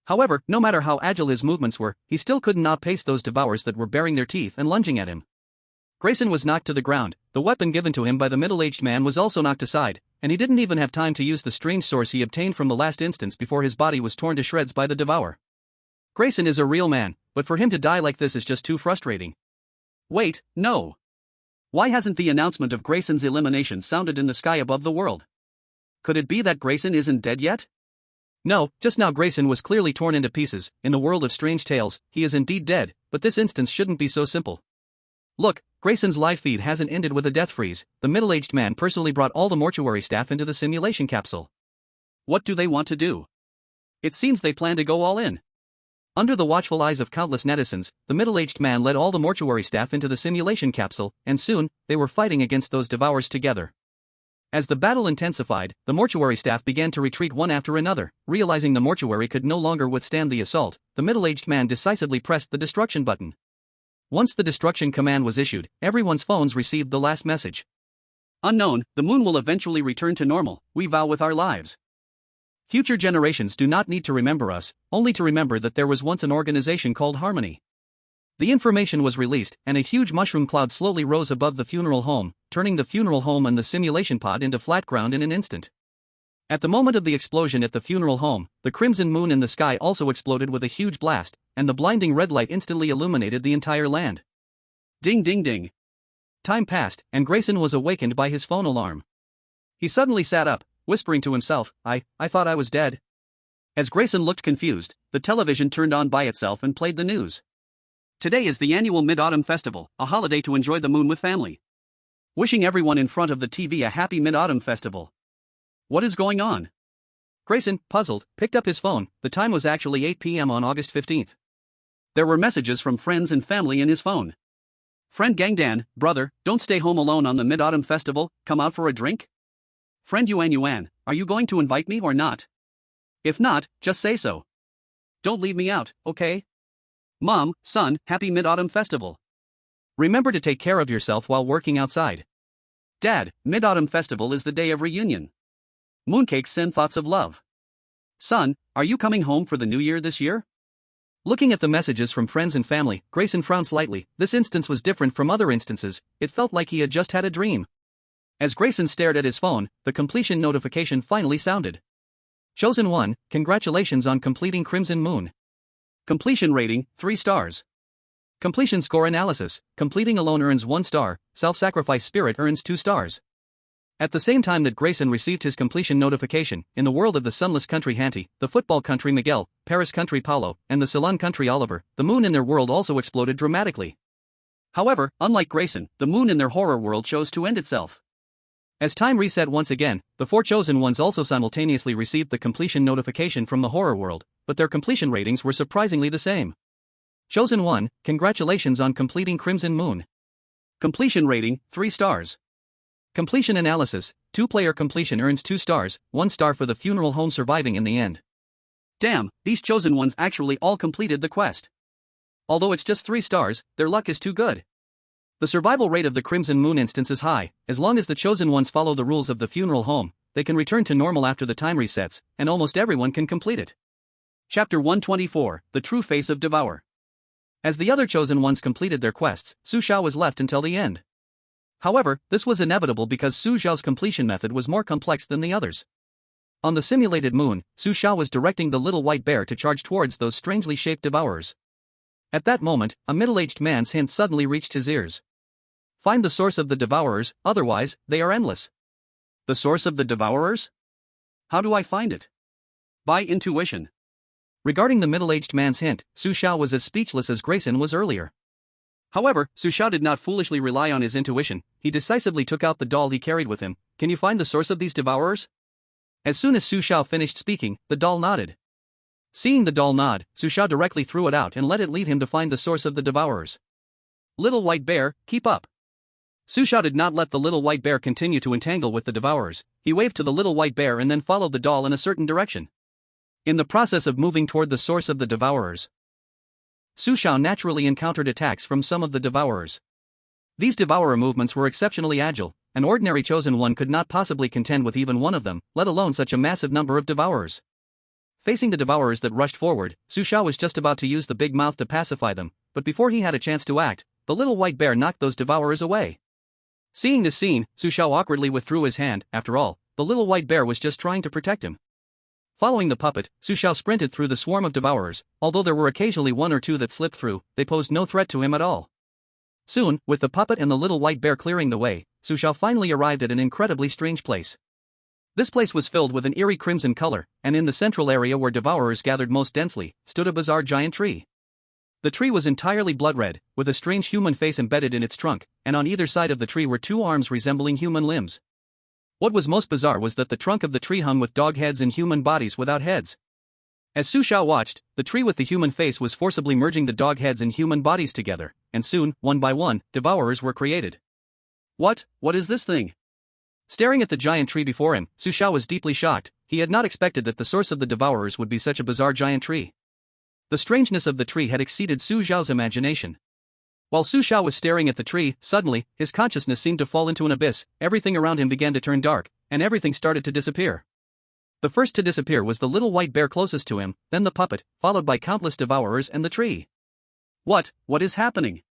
However, no matter how agile his movements were, he still couldn't outpace those devourers that were baring their teeth and lunging at him. Grayson was knocked to the ground. The weapon given to him by the middle-aged man was also knocked aside, and he didn't even have time to use the strange source he obtained from the last instance before his body was torn to shreds by the devourer. Grayson is a real man, but for him to die like this is just too frustrating. Wait, no. Why hasn't the announcement of Grayson's elimination sounded in the sky above the world? Could it be that Grayson isn't dead yet? No, just now Grayson was clearly torn into pieces. In the world of strange tales, he is indeed dead, but this instance shouldn't be so simple. Look, Grayson's live feed hasn't ended with a death freeze. The middle-aged man personally brought all the mortuary staff into the simulation capsule. What do they want to do? It seems they plan to go all in. Under the watchful eyes of countless netizens, the middle-aged man led all the mortuary staff into the simulation capsule, and soon, they were fighting against those devourers together. As the battle intensified, the mortuary staff began to retreat one after another. Realizing the mortuary could no longer withstand the assault, the middle-aged man decisively pressed the destruction button. Once the destruction command was issued, everyone's phones received the last message. Unknown, the moon will eventually return to normal, we vow with our lives. Future generations do not need to remember us, only to remember that there was once an organization called Harmony. The information was released, and a huge mushroom cloud slowly rose above the funeral home, turning the funeral home and the simulation pod into flat ground in an instant. At the moment of the explosion at the funeral home, the crimson moon in the sky also exploded with a huge blast, and the blinding red light instantly illuminated the entire land. Ding ding ding. Time passed, and Grayson was awakened by his phone alarm. He suddenly sat up, whispering to himself, I thought I was dead. As Grayson looked confused, the television turned on by itself and played the news. Today is the annual Mid-Autumn Festival, a holiday to enjoy the moon with family. Wishing everyone in front of the TV a happy Mid-Autumn Festival. What is going on? Grayson, puzzled, picked up his phone. The time was actually 8 p.m. on August 15th. There were messages from friends and family in his phone. Friend Gangdan, brother, don't stay home alone on the Mid-Autumn Festival, come out for a drink? Friend Yuan, are you going to invite me or not? If not, just say so. Don't leave me out, okay? Mom, son, happy Mid-Autumn Festival. Remember to take care of yourself while working outside. Dad, Mid-Autumn Festival is the day of reunion. Mooncakes send thoughts of love. Son, are you coming home for the new year this year? Looking at the messages from friends and family, Grayson frowned slightly. This instance was different from other instances. It felt like he had just had a dream. As Grayson stared at his phone, the completion notification finally sounded. Chosen 1, congratulations on completing Crimson Moon. Completion rating, 3 stars. Completion score analysis, completing alone earns 1 star, self-sacrifice spirit earns 2 stars. At the same time that Grayson received his completion notification, in the world of the sunless country Hanty, the football country Miguel, Paris country Paulo, and the salon country Oliver, the moon in their world also exploded dramatically. However, unlike Grayson, the moon in their horror world chose to end itself. As time reset once again, the 4 chosen ones also simultaneously received the completion notification from the horror world, but their completion ratings were surprisingly the same. Chosen 1, congratulations on completing Crimson Moon. Completion rating, 3 stars. Completion analysis, 2-player completion earns 2 stars, 1 star for the funeral home surviving in the end. Damn, these chosen ones actually all completed the quest. Although it's just 3 stars, their luck is too good. The survival rate of the Crimson Moon instance is high. As long as the chosen ones follow the rules of the funeral home, they can return to normal after the time resets, and almost everyone can complete it. Chapter 124, The True Face of Devour. As the other chosen ones completed their quests, Su Xiao was left until the end. However, this was inevitable because Su Xiao's completion method was more complex than the others. On the simulated moon, Su Xiao was directing the little white bear to charge towards those strangely shaped devourers. At that moment, a middle-aged man's hint suddenly reached his ears. Find the source of the devourers, otherwise, they are endless. The source of the devourers? How do I find it? By intuition. Regarding the middle-aged man's hint, Su Xiao was as speechless as Grayson was earlier. However, Su Xiao did not foolishly rely on his intuition, he decisively took out the doll he carried with him. Can you find the source of these devourers? As soon as Su Xiao finished speaking, the doll nodded. Seeing the doll nod, Su Xiao directly threw it out and let it lead him to find the source of the devourers. Little white bear, keep up. Su Xiao did not let the little white bear continue to entangle with the devourers. He waved to the little white bear and then followed the doll in a certain direction. In the process of moving toward the source of the devourers, Su Xiao naturally encountered attacks from some of the devourers. These devourer movements were exceptionally agile. An ordinary chosen one could not possibly contend with even one of them, let alone such a massive number of devourers. Facing the devourers that rushed forward, Su Xiao was just about to use the big mouth to pacify them, but before he had a chance to act, the little white bear knocked those devourers away. Seeing this scene, Su Xiao awkwardly withdrew his hand. After all, the little white bear was just trying to protect him. Following the puppet, Su Xiao sprinted through the swarm of devourers. Although there were occasionally one or two that slipped through, they posed no threat to him at all. Soon, with the puppet and the little white bear clearing the way, Su Xiao finally arrived at an incredibly strange place. This place was filled with an eerie crimson color, and in the central area where devourers gathered most densely, stood a bizarre giant tree. The tree was entirely blood red, with a strange human face embedded in its trunk, and on either side of the tree were two arms resembling human limbs. What was most bizarre was that the trunk of the tree hung with dog heads and human bodies without heads. As Su Xiao watched, the tree with the human face was forcibly merging the dog heads and human bodies together, and soon, one by one, devourers were created. What is this thing? Staring at the giant tree before him, Su Xiao was deeply shocked. He had not expected that the source of the devourers would be such a bizarre giant tree. The strangeness of the tree had exceeded Su Xiao's imagination. While Su Xiao was staring at the tree, suddenly, his consciousness seemed to fall into an abyss. Everything around him began to turn dark, and everything started to disappear. The first to disappear was the little white bear closest to him, then the puppet, followed by countless devourers and the tree. What is happening?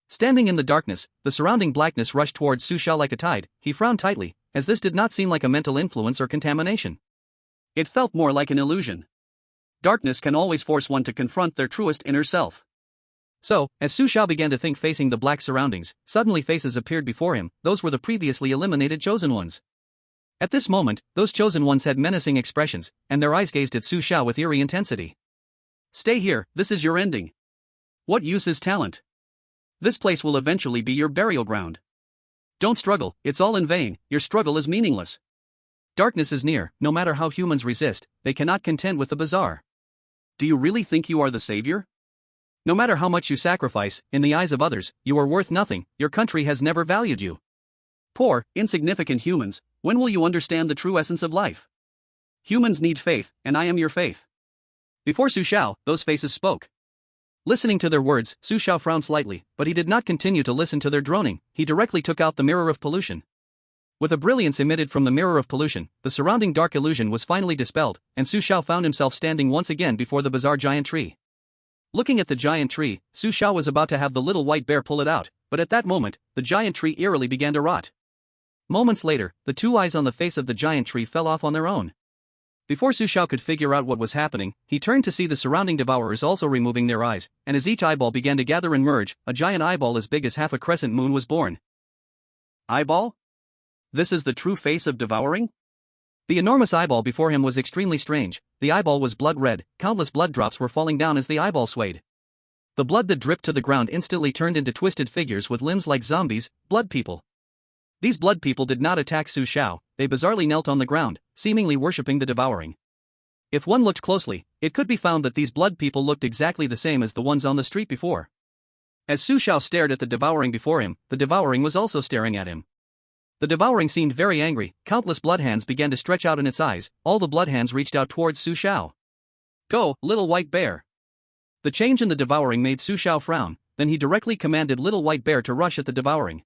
Standing in the darkness, the surrounding blackness rushed towards Su Xiao like a tide. He frowned tightly, as this did not seem like a mental influence or contamination. It felt more like an illusion. Darkness can always force one to confront their truest inner self. So, as Su Xiao began to think facing the black surroundings, suddenly faces appeared before him. Those were the previously eliminated chosen ones. At this moment, those chosen ones had menacing expressions, and their eyes gazed at Su Xiao with eerie intensity. Stay here, this is your ending. What use is talent? This place will eventually be your burial ground. Don't struggle, it's all in vain, your struggle is meaningless. Darkness is near. No matter how humans resist, they cannot contend with the bizarre. Do you really think you are the savior? No matter how much you sacrifice, in the eyes of others, you are worth nothing. Your country has never valued you. Poor, insignificant humans, when will you understand the true essence of life? Humans need faith, and I am your faith. Before Su Xiao, those faces spoke. Listening to their words, Su Xiao frowned slightly, but he did not continue to listen to their droning. He directly took out the mirror of pollution. With a brilliance emitted from the mirror of pollution, the surrounding dark illusion was finally dispelled, and Su Xiao found himself standing once again before the bizarre giant tree. Looking at the giant tree, Su Xiao was about to have the little white bear pull it out, but at that moment, the giant tree eerily began to rot. Moments later, the two eyes on the face of the giant tree fell off on their own. Before Su Xiao could figure out what was happening, he turned to see the surrounding devourers also removing their eyes, and as each eyeball began to gather and merge, a giant eyeball as big as half a crescent moon was born. Eyeball? This is the true face of devouring? The enormous eyeball before him was extremely strange. The eyeball was blood red, countless blood drops were falling down as the eyeball swayed. The blood that dripped to the ground instantly turned into twisted figures with limbs like zombies, blood people. These blood people did not attack Su Xiao, they bizarrely knelt on the ground, seemingly worshipping the devouring. If one looked closely, it could be found that these blood people looked exactly the same as the ones on the street before. As Su Xiao stared at the devouring before him, the devouring was also staring at him. The devouring seemed very angry. Countless blood hands began to stretch out in its eyes. All the blood hands reached out towards Su Xiao. Go, little white bear. The change in the devouring made Su Xiao frown, then he directly commanded little white bear to rush at the devouring.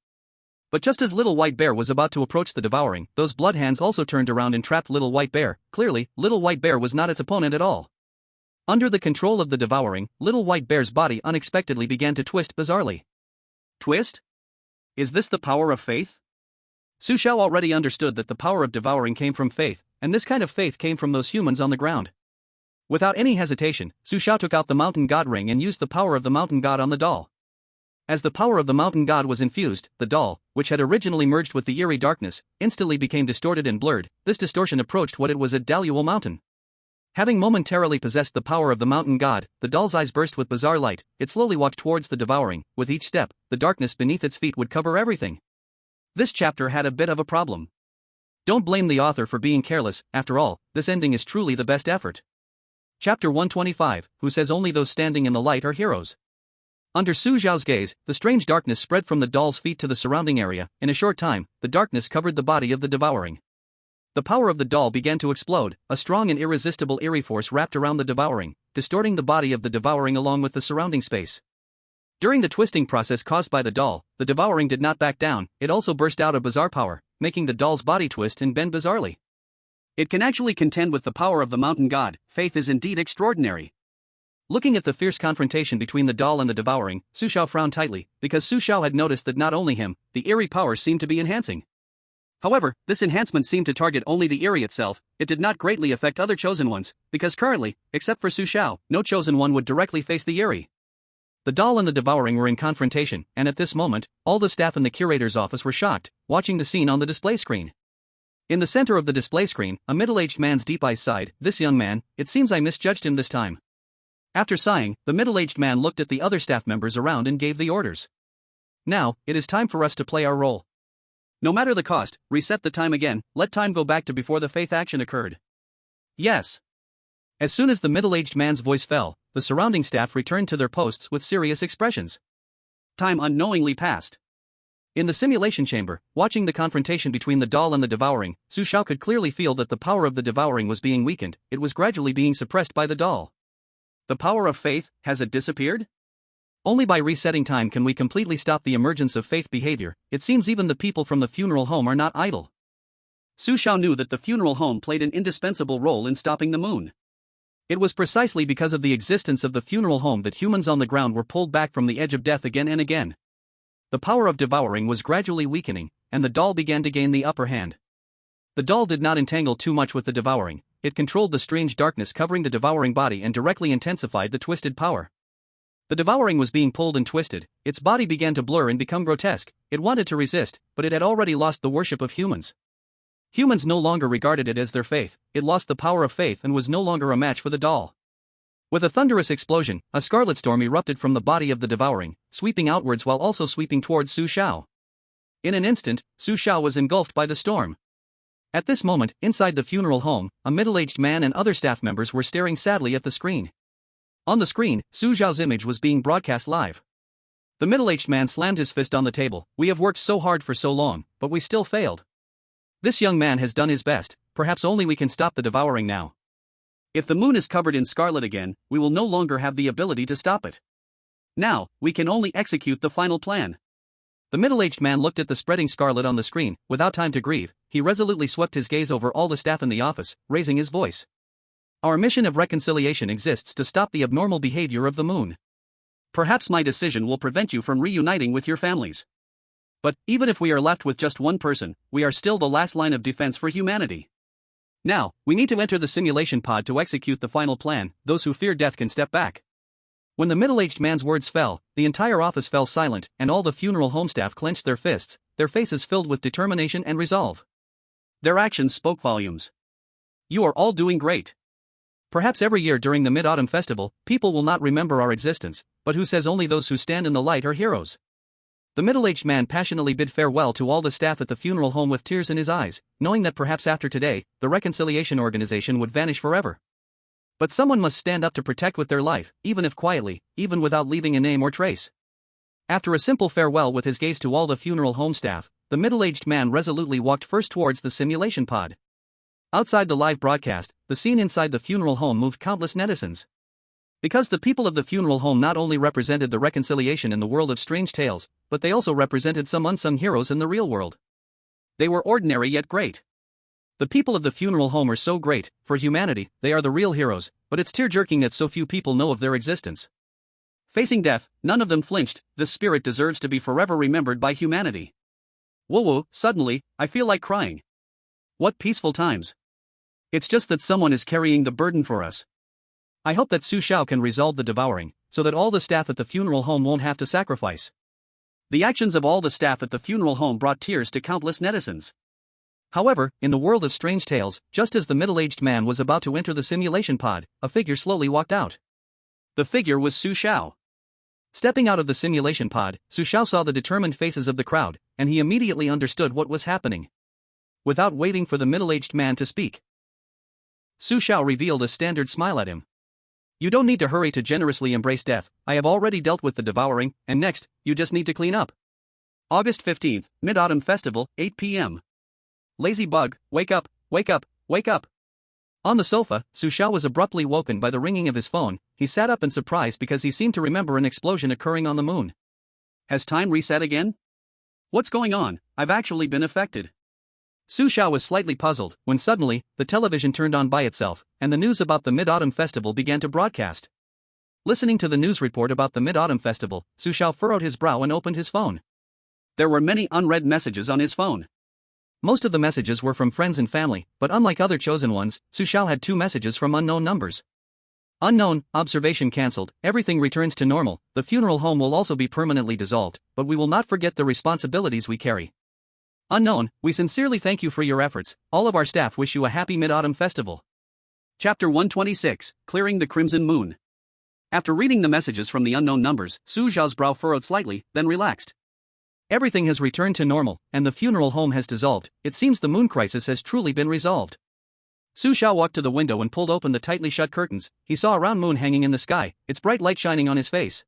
But just as little white bear was about to approach the devouring, those blood hands also turned around and trapped little white bear. Clearly, little white bear was not its opponent at all. Under the control of the devouring, little white bear's body unexpectedly began to twist bizarrely. Twist? Is this the power of faith? Su Xiao already understood that the power of devouring came from faith, and this kind of faith came from those humans on the ground. Without any hesitation, Su Xiao took out the mountain god ring and used the power of the mountain god on the doll. As the power of the mountain god was infused, the doll, which had originally merged with the eerie darkness, instantly became distorted and blurred. This distortion approached what it was at Daluo Mountain. Having momentarily possessed the power of the mountain god, the doll's eyes burst with bizarre light. It slowly walked towards the devouring. With each step, the darkness beneath its feet would cover everything. This chapter had a bit of a problem. Don't blame the author for being careless, after all, this ending is truly the best effort. Chapter 125, who says only those standing in the light are heroes. Under Su Xiao's gaze, the strange darkness spread from the doll's feet to the surrounding area. In a short time, the darkness covered the body of the devouring. The power of the doll began to explode. A strong and irresistible eerie force wrapped around the devouring, distorting the body of the devouring along with the surrounding space. During the twisting process caused by the doll, the devouring did not back down. It also burst out a bizarre power, making the doll's body twist and bend bizarrely. It can actually contend with the power of the mountain god. Faith is indeed extraordinary. Looking at the fierce confrontation between the doll and the devouring, Su Xiao frowned tightly, because Su Xiao had noticed that not only him, the eerie power seemed to be enhancing. However, this enhancement seemed to target only the eerie itself. It did not greatly affect other chosen ones, because currently, except for Su Xiao, no chosen one would directly face the eerie. The doll and the devouring were in confrontation, and at this moment, all the staff in the curator's office were shocked, watching the scene on the display screen. In the center of the display screen, a middle-aged man's deep eyes sighed. This young man, it seems I misjudged him this time. After sighing, the middle-aged man looked at the other staff members around and gave the orders. Now, it is time for us to play our role. No matter the cost, reset the time again, let time go back to before the faith action occurred. Yes. As soon as the middle-aged man's voice fell, the surrounding staff returned to their posts with serious expressions. Time unknowingly passed. In the simulation chamber, watching the confrontation between the doll and the devouring, Su Xiao could clearly feel that the power of the devouring was being weakened. It was gradually being suppressed by the doll. The power of faith, has it disappeared? Only by resetting time can we completely stop the emergence of faith behavior. It seems even the people from the funeral home are not idle. Su Xiao knew that the funeral home played an indispensable role in stopping the moon. It was precisely because of the existence of the funeral home that humans on the ground were pulled back from the edge of death again and again. The power of devouring was gradually weakening, and the doll began to gain the upper hand. The doll did not entangle too much with the devouring. It controlled the strange darkness covering the devouring body and directly intensified the twisted power. The devouring was being pulled and twisted. Its body began to blur and become grotesque. It wanted to resist, but it had already lost the worship of humans. Humans no longer regarded it as their faith. It lost the power of faith and was no longer a match for the doll. With a thunderous explosion, a scarlet storm erupted from the body of the devouring, sweeping outwards while also sweeping towards Su Xiao. In an instant, Su Xiao was engulfed by the storm. At this moment, inside the funeral home, a middle-aged man and other staff members were staring sadly at the screen. On the screen, Su Xiao's image was being broadcast live. The middle-aged man slammed his fist on the table. We have worked so hard for so long, but we still failed. This young man has done his best. Perhaps only we can stop the devouring now. If the moon is covered in scarlet again, we will no longer have the ability to stop it. Now, we can only execute the final plan. The middle-aged man looked at the spreading scarlet on the screen. Without time to grieve, he resolutely swept his gaze over all the staff in the office, raising his voice. Our mission of reconciliation exists to stop the abnormal behavior of the moon. Perhaps my decision will prevent you from reuniting with your families. But, even if we are left with just one person, we are still the last line of defense for humanity. Now, we need to enter the simulation pod to execute the final plan. Those who fear death can step back. When the middle-aged man's words fell, the entire office fell silent, and all the funeral home staff clenched their fists, their faces filled with determination and resolve. Their actions spoke volumes. You are all doing great. Perhaps every year during the Mid-Autumn Festival, people will not remember our existence, but who says only those who stand in the light are heroes? The middle-aged man passionately bid farewell to all the staff at the funeral home with tears in his eyes, knowing that perhaps after today, the reconciliation organization would vanish forever. But someone must stand up to protect with their life, even if quietly, even without leaving a name or trace. After a simple farewell with his gaze to all the funeral home staff, the middle-aged man resolutely walked first towards the simulation pod. Outside the live broadcast, the scene inside the funeral home moved countless netizens. Because the people of the funeral home not only represented the reconciliation in the world of strange tales, but they also represented some unsung heroes in the real world. They were ordinary yet great. The people of the funeral home are so great, for humanity, they are the real heroes, but it's tear-jerking that so few people know of their existence. Facing death, none of them flinched. This spirit deserves to be forever remembered by humanity. Whoa, suddenly, I feel like crying. What peaceful times. It's just that someone is carrying the burden for us. I hope that Su Xiao can resolve the devouring, so that all the staff at the funeral home won't have to sacrifice. The actions of all the staff at the funeral home brought tears to countless netizens. However, in the world of strange tales, just as the middle-aged man was about to enter the simulation pod, a figure slowly walked out. The figure was Su Xiao. Stepping out of the simulation pod, Su Xiao saw the determined faces of the crowd, and he immediately understood what was happening. Without waiting for the middle-aged man to speak, Su Xiao revealed a standard smile at him. You don't need to hurry to generously embrace death, I have already dealt with the devouring, and next, you just need to clean up. August 15th, Mid-Autumn Festival, 8 p.m. Lazy bug, wake up, wake up, wake up. On the sofa, Su Xiao was abruptly woken by the ringing of his phone. He sat up in surprise because he seemed to remember an explosion occurring on the moon. Has time reset again? What's going on? I've actually been affected. Su Xiao was slightly puzzled when suddenly, the television turned on by itself, and the news about the Mid-Autumn Festival began to broadcast. Listening to the news report about the Mid-Autumn Festival, Su Xiao furrowed his brow and opened his phone. There were many unread messages on his phone. Most of the messages were from friends and family, but unlike other chosen ones, Su Xiao had 2 messages from unknown numbers. Unknown, observation cancelled, everything returns to normal, the funeral home will also be permanently dissolved, but we will not forget the responsibilities we carry. Unknown, we sincerely thank you for your efforts, all of our staff wish you a happy Mid-Autumn Festival. Chapter 126, Clearing the Crimson Moon. After reading the messages from the unknown numbers, Su Xiao's brow furrowed slightly, then relaxed. Everything has returned to normal, and the funeral home has dissolved. It seems the moon crisis has truly been resolved. Su Xiao walked to the window and pulled open the tightly shut curtains. He saw a round moon hanging in the sky, its bright light shining on his face.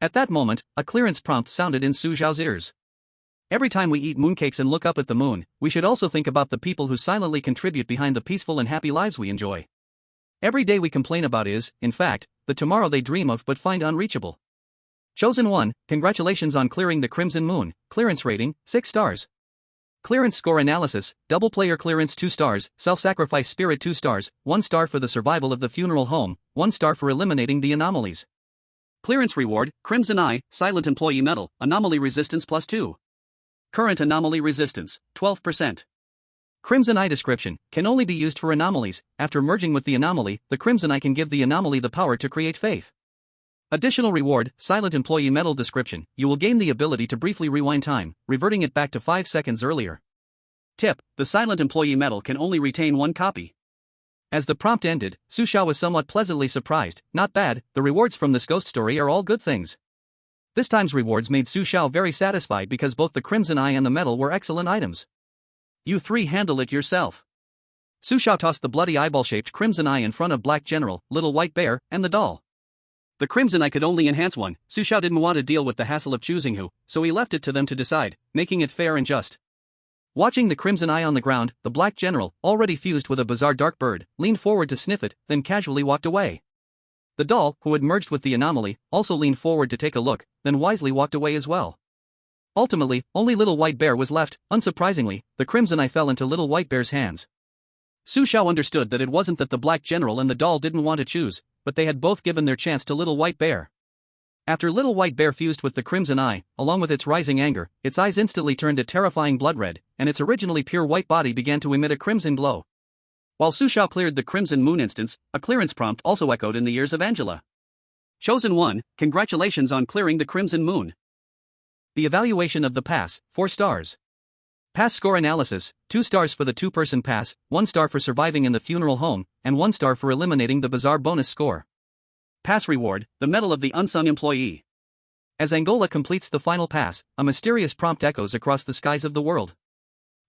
At that moment, a clearance prompt sounded in Su Xiao's ears. Every time we eat mooncakes and look up at the moon, we should also think about the people who silently contribute behind the peaceful and happy lives we enjoy. Every day we complain about is, in fact, the tomorrow they dream of but find unreachable. Chosen 1, congratulations on clearing the Crimson Moon, clearance rating, 6 stars. Clearance score analysis, double player clearance 2 stars, self-sacrifice spirit 2 stars, 1 star for the survival of the funeral home, 1 star for eliminating the anomalies. Clearance reward, Crimson Eye, silent employee medal, anomaly resistance +2. Current anomaly resistance, 12%. Crimson Eye description, can only be used for anomalies. After merging with the anomaly, the Crimson Eye can give the anomaly the power to create faith. Additional reward, silent employee medal description, you will gain the ability to briefly rewind time, reverting it back to 5 seconds earlier. Tip, the silent employee medal can only retain 1 copy. As the prompt ended, Su Xiao was somewhat pleasantly surprised. Not bad, the rewards from this ghost story are all good things. This time's rewards made Su Xiao very satisfied because both the Crimson Eye and the medal were excellent items. You 3 handle it yourself. Su Xiao tossed the bloody eyeball-shaped Crimson Eye in front of Black General, Little White Bear, and the doll. The Crimson Eye could only enhance one. Su Xiao didn't want to deal with the hassle of choosing who, so he left it to them to decide, making it fair and just. Watching the Crimson Eye on the ground, the Black General, already fused with a bizarre dark bird, leaned forward to sniff it, then casually walked away. The doll, who had merged with the anomaly, also leaned forward to take a look, then wisely walked away as well. Ultimately, only Little White Bear was left. Unsurprisingly, the Crimson Eye fell into Little White Bear's hands. Su Xiao understood that it wasn't that the Black General and the doll didn't want to choose, but they had both given their chance to Little White Bear. After Little White Bear fused with the Crimson Eye, along with its rising anger, its eyes instantly turned a terrifying blood red, and its originally pure white body began to emit a crimson glow. While Su Xiao cleared the Crimson Moon instance, a clearance prompt also echoed in the ears of Angela. Chosen 1, congratulations on clearing the Crimson Moon. The evaluation of the pass, 4 stars. Pass score analysis, 2 stars for the 2-person pass, 1 star for surviving in the funeral home, and 1 star for eliminating the bizarre bonus score. Pass reward, the Medal of the Unsung Employee. As Angola completes the final pass, a mysterious prompt echoes across the skies of the world.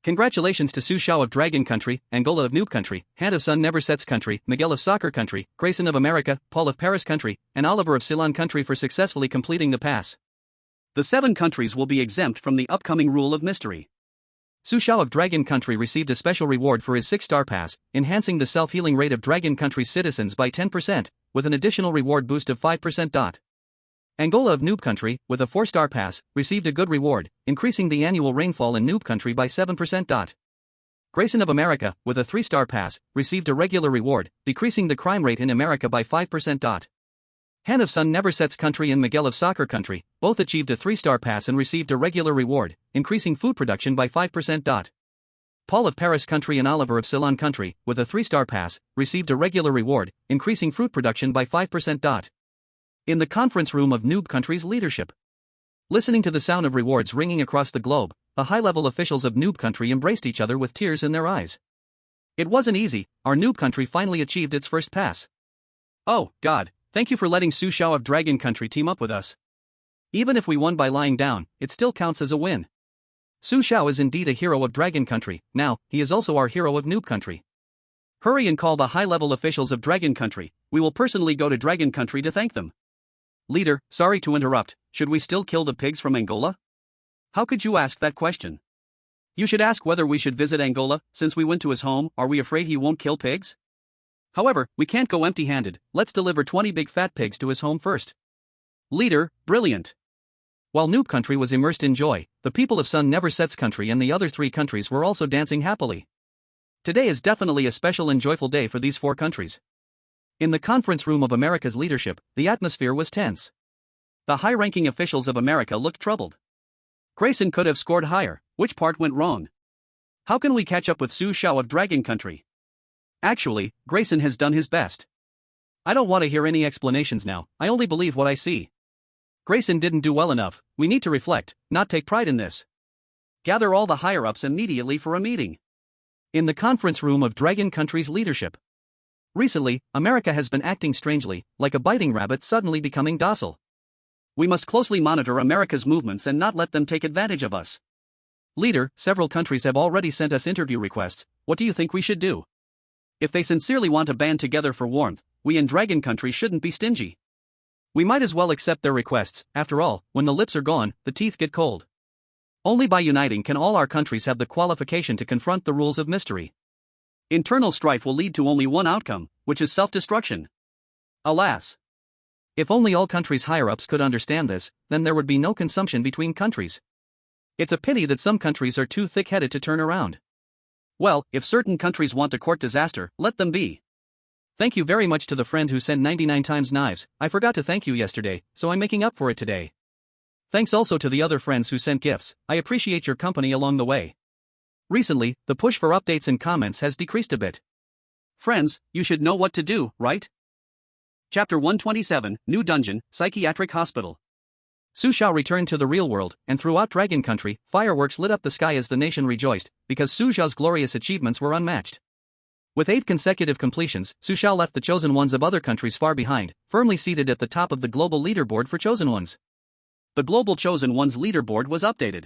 Congratulations to Su Xiao of Dragon Country, Angola of Noob Country, Hand of Sun Never Sets Country, Miguel of Soccer Country, Grayson of America, Paul of Paris Country, and Oliver of Ceylon Country for successfully completing the pass. The 7 countries will be exempt from the upcoming Rule of Mystery. Su Xiao of Dragon Country received a special reward for his 6-star pass, enhancing the self-healing rate of Dragon Country's citizens by 10%, with an additional reward boost of 5%. Angola of Noob Country, with a 4-star pass, received a good reward, increasing the annual rainfall in Noob Country by 7%. Grayson of America, with a 3-star pass, received a regular reward, decreasing the crime rate in America by 5%. Hand of Sun Never Sets Country and Miguel of Soccer Country, both achieved a 3-star pass and received a regular reward, increasing food production by 5%. Paul of Paris Country and Oliver of Ceylon Country, with a 3-star pass, received a regular reward, increasing fruit production by 5%. In the conference room of Noob Country's leadership. Listening to the sound of rewards ringing across the globe, the high-level officials of Noob Country embraced each other with tears in their eyes. It wasn't easy, our Noob Country finally achieved its first pass. Oh, God, thank you for letting Su Xiao of Dragon Country team up with us. Even if we won by lying down, it still counts as a win. Su Xiao is indeed a hero of Dragon Country, now, he is also our hero of Noob Country. Hurry and call the high-level officials of Dragon Country, we will personally go to Dragon Country to thank them. Leader, sorry to interrupt, should we still kill the pigs from Angola? How could you ask that question? You should ask whether we should visit Angola, since we went to his home, are we afraid he won't kill pigs? However, we can't go empty-handed, let's deliver 20 big fat pigs to his home first. Leader, brilliant. While Noob Country was immersed in joy, the people of Sun Never Sets Country and the other 3 countries were also dancing happily. Today is definitely a special and joyful day for these 4 countries. In the conference room of America's leadership, the atmosphere was tense. The high-ranking officials of America looked troubled. Grayson could have scored higher, which part went wrong? How can we catch up with Su Xiao of Dragon Country? Actually, Grayson has done his best. I don't want to hear any explanations now, I only believe what I see. Grayson didn't do well enough, we need to reflect, not take pride in this. Gather all the higher-ups immediately for a meeting. In the conference room of Dragon Country's leadership. Recently, America has been acting strangely, like a biting rabbit suddenly becoming docile. We must closely monitor America's movements and not let them take advantage of us. Leader, several countries have already sent us interview requests, what do you think we should do? If they sincerely want to band together for warmth, we in Dragon Country shouldn't be stingy. We might as well accept their requests, after all, when the lips are gone, the teeth get cold. Only by uniting can all our countries have the qualification to confront the rules of mystery. Internal strife will lead to only one outcome, which is self-destruction. Alas. If only all countries' higher-ups could understand this, then there would be no consumption between countries. It's a pity that some countries are too thick-headed to turn around. Well, if certain countries want to court disaster, let them be. Thank you very much to the friend who sent 99 times knives, I forgot to thank you yesterday, so I'm making up for it today. Thanks also to the other friends who sent gifts, I appreciate your company along the way. Recently, the push for updates and comments has decreased a bit. Friends, you should know what to do, right? Chapter 127, New Dungeon, Psychiatric Hospital. Su Xiao returned to the real world, and throughout Dragon Country, fireworks lit up the sky as the nation rejoiced, because Su Xiao's glorious achievements were unmatched. With 8 consecutive completions, Su Xiao left the chosen ones of other countries far behind, firmly seated at the top of the global leaderboard for chosen ones. The global chosen ones leaderboard was updated.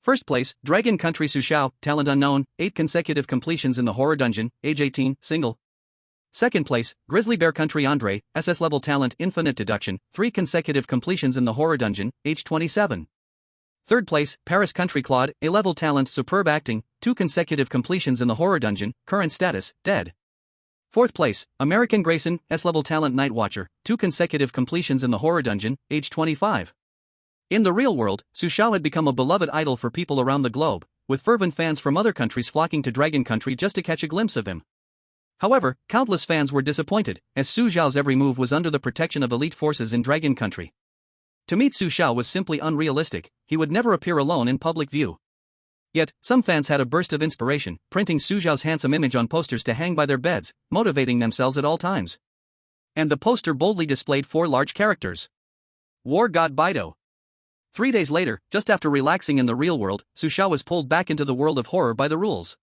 First place, Dragon Country Su Xiao, talent unknown, 8 consecutive completions in the horror dungeon, age 18, single. Second place, Grizzly Bear Country Andre, SS level talent infinite deduction, 3 consecutive completions in the horror dungeon, age 27. Third place, Paris Country Claude, A level talent superb acting, 2 consecutive completions in the horror dungeon, current status, dead. Fourth place, American Grayson, S level talent Night Watcher, 2 consecutive completions in the horror dungeon, age 25. In the real world, Su Xiao had become a beloved idol for people around the globe, with fervent fans from other countries flocking to Dragon Country just to catch a glimpse of him. However, countless fans were disappointed, as Su Xiao's every move was under the protection of elite forces in Dragon Country. To meet Su Xiao was simply unrealistic, he would never appear alone in public view. Yet, some fans had a burst of inspiration, printing Su Xiao's handsome image on posters to hang by their beds, motivating themselves at all times. And the poster boldly displayed 4 large characters. War God Baido. 3 days later, just after relaxing in the real world, Su Xiao was pulled back into the world of horror by the rules.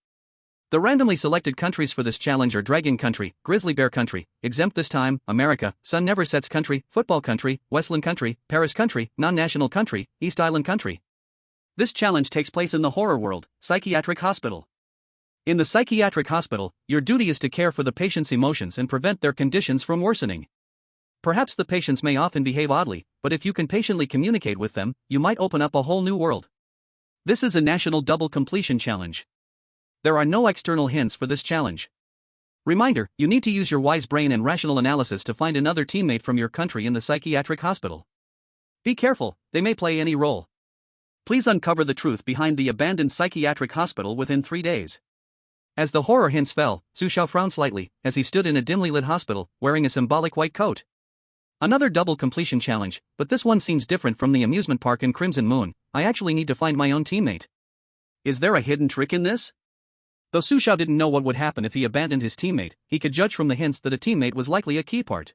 The randomly selected countries for this challenge are Dragon Country, Grizzly Bear Country, exempt this time, America, Sun Never Sets Country, Football Country, Westland Country, Paris Country, Non-National Country, East Island Country. This challenge takes place in the horror world, Psychiatric Hospital. In the Psychiatric Hospital, your duty is to care for the patient's emotions and prevent their conditions from worsening. Perhaps the patients may often behave oddly, but if you can patiently communicate with them, you might open up a whole new world. This is a national double completion challenge. There are no external hints for this challenge. Reminder, you need to use your wise brain and rational analysis to find another teammate from your country in the psychiatric hospital. Be careful, they may play any role. Please uncover the truth behind the abandoned psychiatric hospital within 3 days. As the horror hints fell, Su Xiao frowned slightly, as he stood in a dimly lit hospital, wearing a symbolic white coat. Another double completion challenge, but this one seems different from the amusement park in Crimson Moon. I actually need to find my own teammate. Is there a hidden trick in this? Though Su Xiao didn't know what would happen if he abandoned his teammate, he could judge from the hints that a teammate was likely a key part.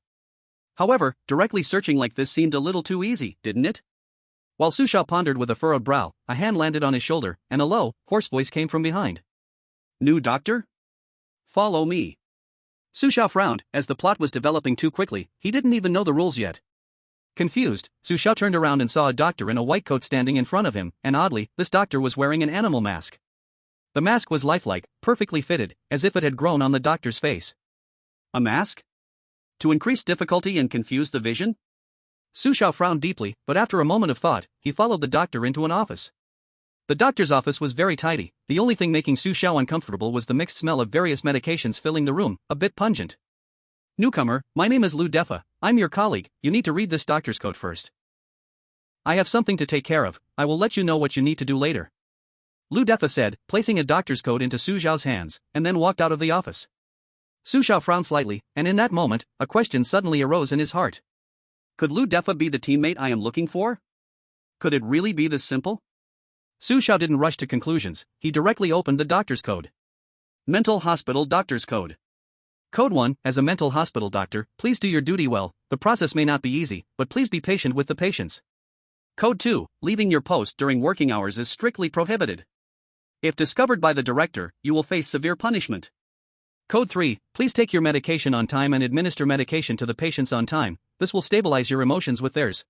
However, directly searching like this seemed a little too easy, didn't it? While Su Xiao pondered with a furrowed brow, a hand landed on his shoulder, and a low, hoarse voice came from behind. New doctor? Follow me. Su Xiao frowned, as the plot was developing too quickly. He didn't even know the rules yet. Confused, Su Xiao turned around and saw a doctor in a white coat standing in front of him, and oddly, this doctor was wearing an animal mask. The mask was lifelike, perfectly fitted, as if it had grown on the doctor's face. A mask? To increase difficulty and confuse the vision? Su Xiao frowned deeply, but after a moment of thought, he followed the doctor into an office. The doctor's office was very tidy. The only thing making Su Xiao uncomfortable was the mixed smell of various medications filling the room, a bit pungent. Newcomer, my name is Lu Defa. I'm your colleague. You need to read this doctor's code first. I have something to take care of. I will let you know what you need to do later. Lu Defa said, placing a doctor's code into Su Xiao's hands, and then walked out of the office. Su Xiao frowned slightly, and in that moment, a question suddenly arose in his heart. Could Lu Defa be the teammate I am looking for? Could it really be this simple? Su Xiao didn't rush to conclusions. He directly opened the doctor's code. Mental Hospital Doctor's Code. Code 1, as a mental hospital doctor, please do your duty well. The process may not be easy, but please be patient with the patients. Code 2, leaving your post during working hours is strictly prohibited. If discovered by the director, you will face severe punishment. Code 3, please take your medication on time and administer medication to the patients on time. This will stabilize your emotions with theirs.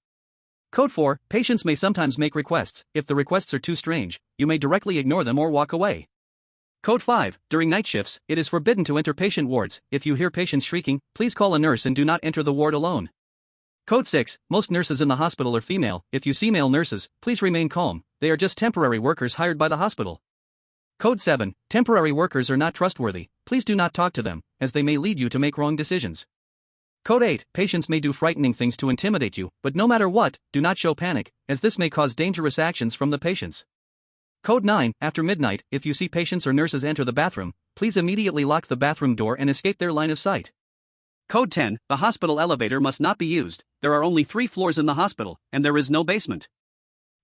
Code 4, patients may sometimes make requests. If the requests are too strange, you may directly ignore them or walk away. Code 5, during night shifts, it is forbidden to enter patient wards. If you hear patients shrieking, please call a nurse and do not enter the ward alone. Code 6, most nurses in the hospital are female. If you see male nurses, please remain calm. They are just temporary workers hired by the hospital. Code 7, temporary workers are not trustworthy. Please do not talk to them, as they may lead you to make wrong decisions. Code 8, patients may do frightening things to intimidate you, but no matter what, do not show panic, as this may cause dangerous actions from the patients. Code 9, after midnight, if you see patients or nurses enter the bathroom, please immediately lock the bathroom door and escape their line of sight. Code 10, the hospital elevator must not be used. There are only 3 floors in the hospital, and there is no basement.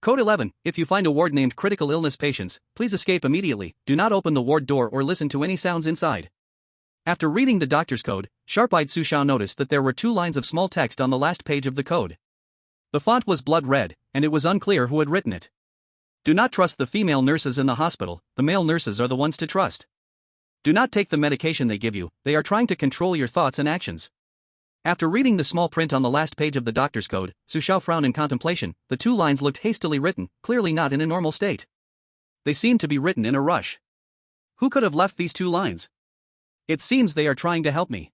Code 11, if you find a ward named critical illness patients, please escape immediately. Do not open the ward door or listen to any sounds inside. After reading the doctor's code, sharp-eyed Su Xiao noticed that there were 2 lines of small text on the last page of the code. The font was blood red, and it was unclear who had written it. Do not trust the female nurses in the hospital. The male nurses are the ones to trust. Do not take the medication they give you. They are trying to control your thoughts and actions. After reading the small print on the last page of the doctor's code, Su Xiao frowned in contemplation. The 2 lines looked hastily written, clearly not in a normal state. They seemed to be written in a rush. Who could have left these 2 lines? It seems they are trying to help me.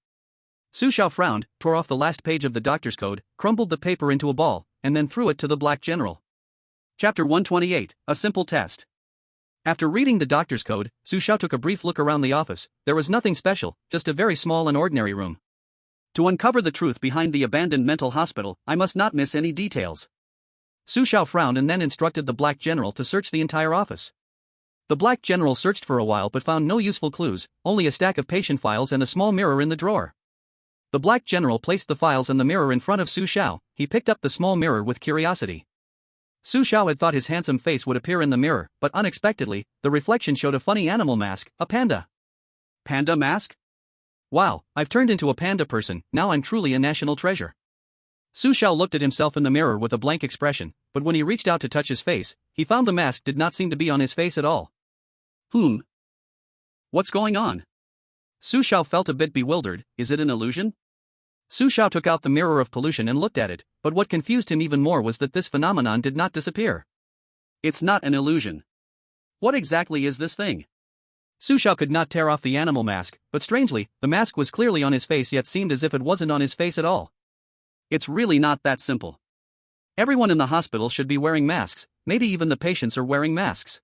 Su Xiao frowned, tore off the last page of the doctor's code, crumbled the paper into a ball, and then threw it to the black general. Chapter 128, A Simple Test. After reading the doctor's code, Su Xiao took a brief look around the office. There was nothing special, just a very small and ordinary room. To uncover the truth behind the abandoned mental hospital, I must not miss any details. Su Xiao frowned and then instructed the black general to search the entire office. The black general searched for a while but found no useful clues, only a stack of patient files and a small mirror in the drawer. The black general placed the files and the mirror in front of Su Xiao. He picked up the small mirror with curiosity. Su Xiao had thought his handsome face would appear in the mirror, but unexpectedly, the reflection showed a funny animal mask, a panda. Panda mask? Wow, I've turned into a panda person. Now I'm truly a national treasure. Su Xiao looked at himself in the mirror with a blank expression, but when he reached out to touch his face, he found the mask did not seem to be on his face at all. What's going on? Su Xiao felt a bit bewildered. Is it an illusion? Su Xiao took out the mirror of pollution and looked at it, but what confused him even more was that this phenomenon did not disappear. It's not an illusion. What exactly is this thing? Su Xiao could not tear off the animal mask, but strangely, the mask was clearly on his face yet seemed as if it wasn't on his face at all. It's really not that simple. Everyone in the hospital should be wearing masks, maybe even the patients are wearing masks.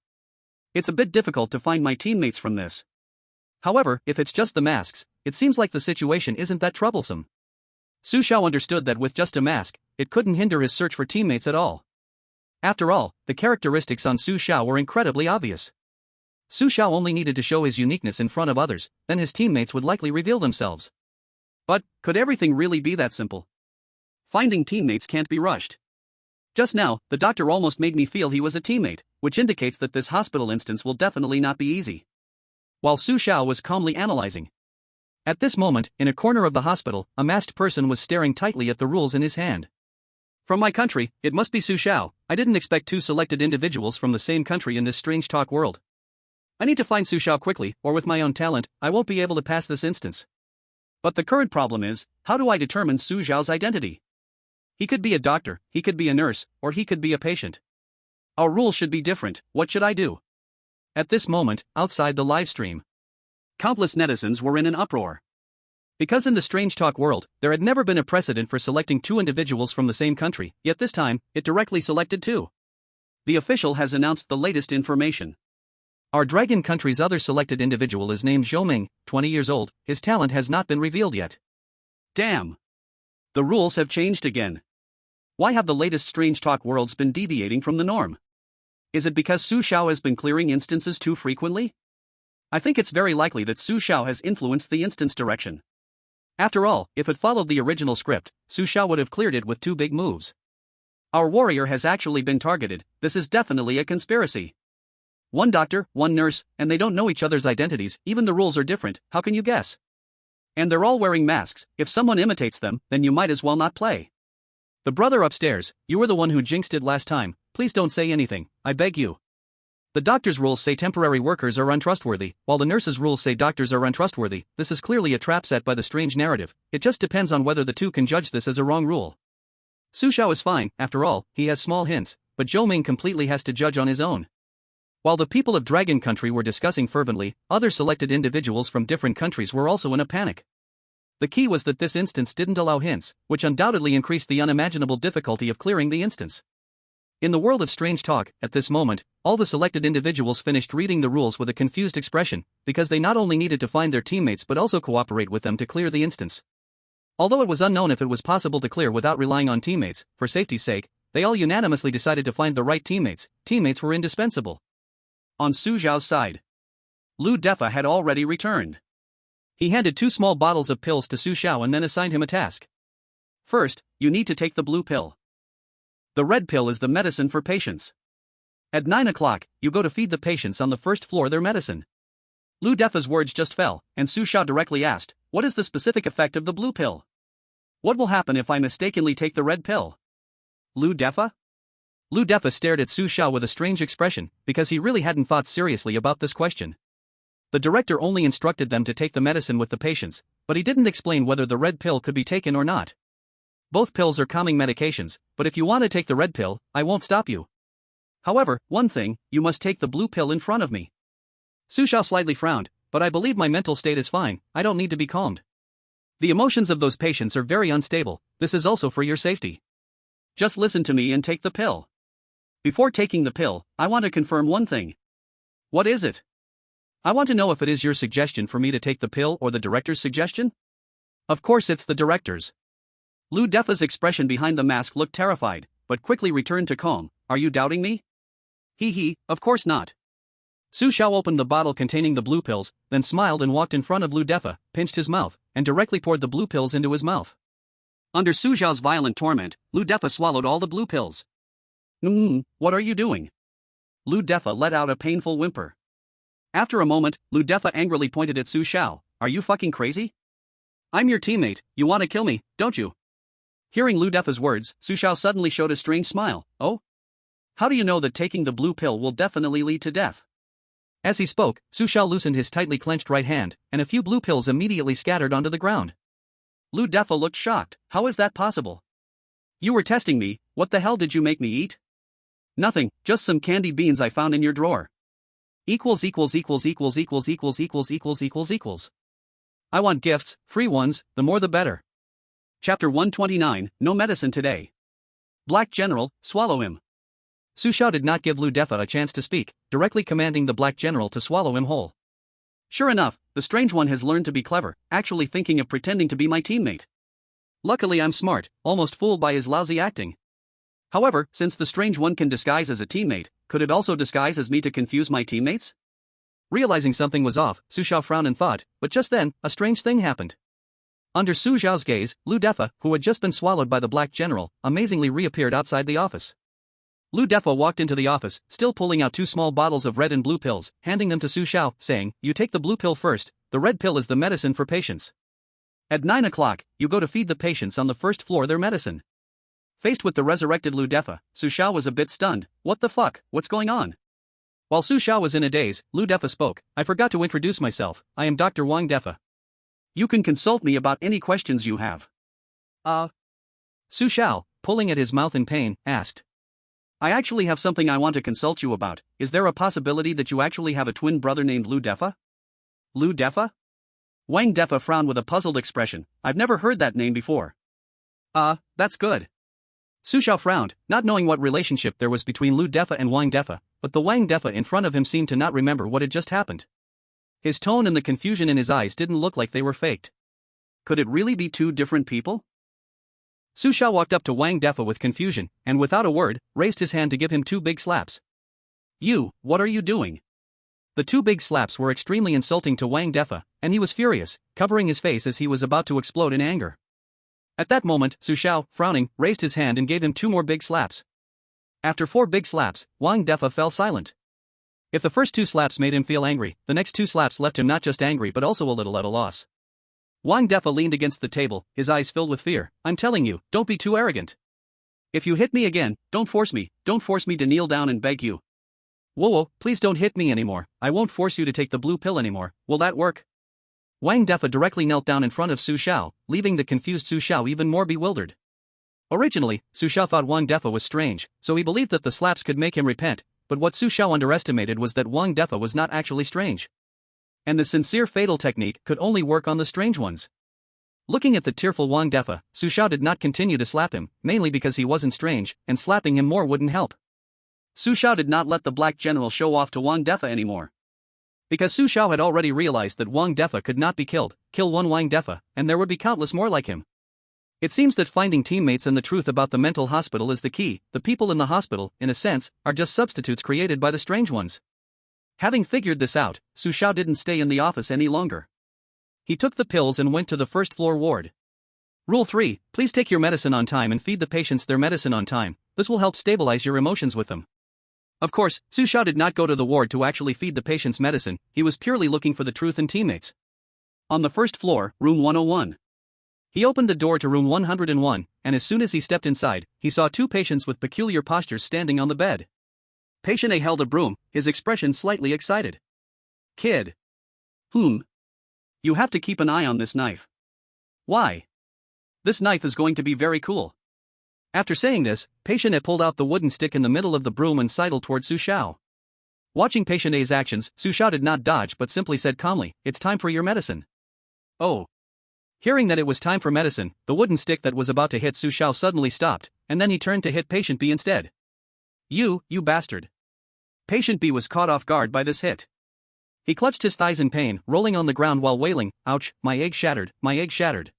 It's a bit difficult to find my teammates from this. However, if it's just the masks, it seems like the situation isn't that troublesome. Su Xiao understood that with just a mask, it couldn't hinder his search for teammates at all. After all, the characteristics on Su Xiao were incredibly obvious. Su Xiao only needed to show his uniqueness in front of others, then his teammates would likely reveal themselves. But, could everything really be that simple? Finding teammates can't be rushed. Just now, the doctor almost made me feel he was a teammate, which indicates that this hospital instance will definitely not be easy. While Su Xiao was calmly analyzing. At this moment, in a corner of the hospital, a masked person was staring tightly at the rules in his hand. From my country, it must be Su Xiao. I didn't expect two selected individuals from the same country in this strange talk world. I need to find Su Xiao quickly, or with my own talent, I won't be able to pass this instance. But the current problem is, how do I determine Su Xiao's identity? He could be a doctor, he could be a nurse, or he could be a patient. Our rules should be different. What should I do? At this moment, outside the live stream, countless netizens were in an uproar. Because in the strange talk world, there had never been a precedent for selecting two individuals from the same country, yet this time, it directly selected two. The official has announced the latest information. Our dragon country's other selected individual is named Zhou Ming, 20 years old, his talent has not been revealed yet. Damn! The rules have changed again. Why have the latest strange talk worlds been deviating from the norm? Is it because Su Xiao has been clearing instances too frequently? I think it's very likely that Su Xiao has influenced the instance direction. After all, if it followed the original script, Su Xiao would have cleared it with two big moves. Our warrior has actually been targeted, this is definitely a conspiracy. One doctor, one nurse, and they don't know each other's identities, even the rules are different, how can you guess? And they're all wearing masks, if someone imitates them, then you might as well not play. The brother upstairs, you were the one who jinxed it last time, please don't say anything, I beg you. The doctor's rules say temporary workers are untrustworthy, while the nurse's rules say doctors are untrustworthy. This is clearly a trap set by the strange narrative, it just depends on whether the two can judge this as a wrong rule. Su Xiao is fine, after all, he has small hints, but Zhou Ming completely has to judge on his own. While the people of Dragon Country were discussing fervently, other selected individuals from different countries were also in a panic. The key was that this instance didn't allow hints, which undoubtedly increased the unimaginable difficulty of clearing the instance. In the world of strange talk, at this moment, all the selected individuals finished reading the rules with a confused expression, because they not only needed to find their teammates but also cooperate with them to clear the instance. Although it was unknown if it was possible to clear without relying on teammates, for safety's sake, they all unanimously decided to find the right teammates. Teammates were indispensable. On Su Xiao's side, Lu Defa had already returned. He handed two small bottles of pills to Su Xiao and then assigned him a task. First, you need to take the blue pill. The red pill is the medicine for patients. At 9 o'clock, you go to feed the patients on the first floor their medicine. Lu Defa's words just fell, and Su Xiao directly asked, what is the specific effect of the blue pill? What will happen if I mistakenly take the red pill? Lu Defa? Lu Defa stared at Su Xiao with a strange expression, because he really hadn't thought seriously about this question. The director only instructed them to take the medicine with the patients, but he didn't explain whether the red pill could be taken or not. Both pills are calming medications, but if you want to take the red pill, I won't stop you. However, one thing, you must take the blue pill in front of me. Su Xiao slightly frowned, but I believe my mental state is fine, I don't need to be calmed. The emotions of those patients are very unstable, this is also for your safety. Just listen to me and take the pill. Before taking the pill, I want to confirm one thing. What is it? I want to know if it is your suggestion for me to take the pill or the director's suggestion? Of course it's the director's. Lu Defa's expression behind the mask looked terrified, but quickly returned to calm. Are you doubting me? He, of course not. Su Xiao opened the bottle containing the blue pills, then smiled and walked in front of Lu Defa, pinched his mouth, and directly poured the blue pills into his mouth. Under Su Xiao's violent torment, Lu Defa swallowed all the blue pills. What are you doing? Lu Defa let out a painful whimper. After a moment, Lu Defa angrily pointed at Su Xiao. Are you fucking crazy? I'm your teammate, you want to kill me, don't you? Hearing Lu Defa's words, Su Xiao suddenly showed a strange smile. Oh? How do you know that taking the blue pill will definitely lead to death? As he spoke, Su Xiao loosened his tightly clenched right hand, and a few blue pills immediately scattered onto the ground. Lu Defa looked shocked. How is that possible? You were testing me, what the hell did you make me eat? Nothing, just some candy beans I found in your drawer. I want gifts, free ones, the more the better. Chapter 129, No Medicine Today. Black General, swallow him. Su Xiao did not give Lu Defa a chance to speak, directly commanding the Black General to swallow him whole. Sure enough, the strange one has learned to be clever, actually thinking of pretending to be my teammate. Luckily I'm smart, almost fooled by his lousy acting. However, since the strange one can disguise as a teammate, could it also disguise as me to confuse my teammates? Realizing something was off, Su Xiao frowned and thought, but just then, a strange thing happened. Under Su Xiao's gaze, Lu Defa, who had just been swallowed by the Black General, amazingly reappeared outside the office. Lu Defa walked into the office, still pulling out two small bottles of red and blue pills, handing them to Su Xiao, saying, you take the blue pill first, the red pill is the medicine for patients. At 9 o'clock, you go to feed the patients on the first floor their medicine. Faced with the resurrected Lu Defa, Su Xiao was a bit stunned. What the fuck, what's going on? While Su Xiao was in a daze, Lu Defa spoke. I forgot to introduce myself, I am Dr. Wang Defa. You can consult me about any questions you have. Su Xiao, pulling at his mouth in pain, asked. I actually have something I want to consult you about. Is there a possibility that you actually have a twin brother named Lu Defa? Lu Defa? Wang Defa frowned with a puzzled expression. I've never heard that name before. That's good. Su Xiao frowned, not knowing what relationship there was between Lu Defa and Wang Defa, but the Wang Defa in front of him seemed to not remember what had just happened. His tone and the confusion in his eyes didn't look like they were faked. Could it really be two different people? Su Xiao walked up to Wang Defa with confusion, and without a word, raised his hand to give him two big slaps. You, what are you doing? The two big slaps were extremely insulting to Wang Defa, and he was furious, covering his face as he was about to explode in anger. At that moment, Su Xiao, frowning, raised his hand and gave him two more big slaps. After 4 big slaps, Wang Defa fell silent. If the first 2 slaps made him feel angry, the next 2 slaps left him not just angry but also a little at a loss. Wang Defa leaned against the table, his eyes filled with fear. I'm telling you, don't be too arrogant. If you hit me again, don't force me to kneel down and beg you. Whoa, please don't hit me anymore, I won't force you to take the blue pill anymore, will that work? Wang Defa directly knelt down in front of Su Xiao, leaving the confused Su Xiao even more bewildered. Originally, Su Xiao thought Wang Defa was strange, so he believed that the slaps could make him repent, but what Su Xiao underestimated was that Wang Defa was not actually strange. And the sincere fatal technique could only work on the strange ones. Looking at the tearful Wang Defa, Su Xiao did not continue to slap him, mainly because he wasn't strange, and slapping him more wouldn't help. Su Xiao did not let the Black General show off to Wang Defa anymore. Because Su Xiao had already realized that Wang Defa could not be killed, kill one Wang Defa, and there would be countless more like him. It seems that finding teammates and the truth about the mental hospital is the key. The people in the hospital, in a sense, are just substitutes created by the strange ones. Having figured this out, Su Xiao didn't stay in the office any longer. He took the pills and went to the first-floor ward. Rule 3, please take your medicine on time and feed the patients their medicine on time. This will help stabilize your emotions with them. Of course, Su Xiao did not go to the ward to actually feed the patients medicine, he was purely looking for the truth and teammates. On the first floor, room 101. He opened the door to room 101, and as soon as he stepped inside, he saw 2 patients with peculiar postures standing on the bed. Patient A held a broom, his expression slightly excited. Kid. You have to keep an eye on this knife. Why? This knife is going to be very cool. After saying this, Patient A pulled out the wooden stick in the middle of the broom and sidled toward Su Xiao. Watching Patient A's actions, Su Xiao did not dodge but simply said calmly, it's time for your medicine. Oh. Hearing that it was time for medicine, the wooden stick that was about to hit Su Xiao suddenly stopped, and then he turned to hit Patient B instead. You bastard. Patient B was caught off guard by this hit. He clutched his thighs in pain, rolling on the ground while wailing, ouch, my egg shattered, my egg shattered.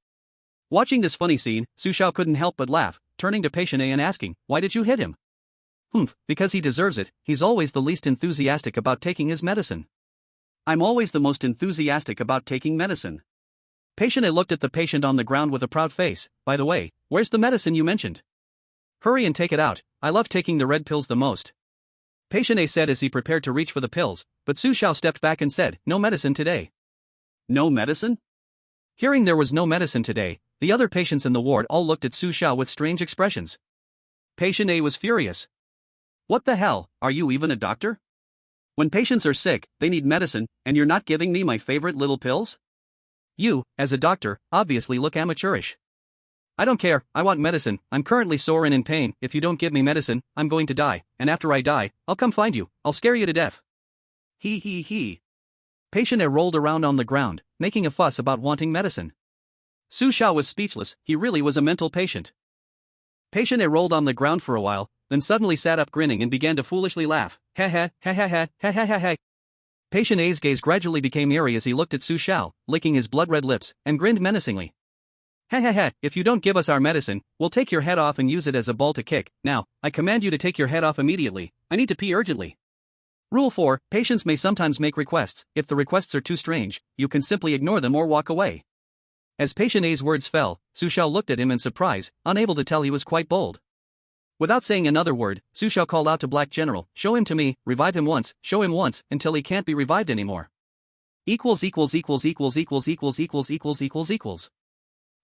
Watching this funny scene, Su Xiao couldn't help but laugh, turning to Patient A and asking, why did you hit him? Because he deserves it, he's always the least enthusiastic about taking his medicine. I'm always the most enthusiastic about taking medicine. Patient A looked at the patient on the ground with a proud face. By the way, where's the medicine you mentioned? Hurry and take it out, I love taking the red pills the most. Patient A said as he prepared to reach for the pills, but Su Xiao stepped back and said, no medicine today. No medicine? Hearing there was no medicine today, the other patients in the ward all looked at Su Xiao with strange expressions. Patient A was furious. What the hell, are you even a doctor? When patients are sick, they need medicine, and you're not giving me my favorite little pills? You, as a doctor, obviously look amateurish. I don't care, I want medicine, I'm currently sore and in pain, if you don't give me medicine, I'm going to die, and after I die, I'll come find you, I'll scare you to death. He. Patient A rolled around on the ground, making a fuss about wanting medicine. Su Xiao was speechless, he really was a mental patient. Patient A rolled on the ground for a while, then suddenly sat up grinning and began to foolishly laugh. Ha. Patient A's gaze gradually became eerie as he looked at Su Xiao, licking his blood-red lips, and grinned menacingly. Ha, if you don't give us our medicine, we'll take your head off and use it as a ball to kick. Now, I command you to take your head off immediately, I need to pee urgently. Rule 4, patients may sometimes make requests, if the requests are too strange, you can simply ignore them or walk away. As Patient A's words fell, Su Xiao looked at him in surprise, unable to tell he was quite bold. Without saying another word, Su Xiao called out to Black General, show him to me, revive him once, show him once, until he can't be revived anymore. ==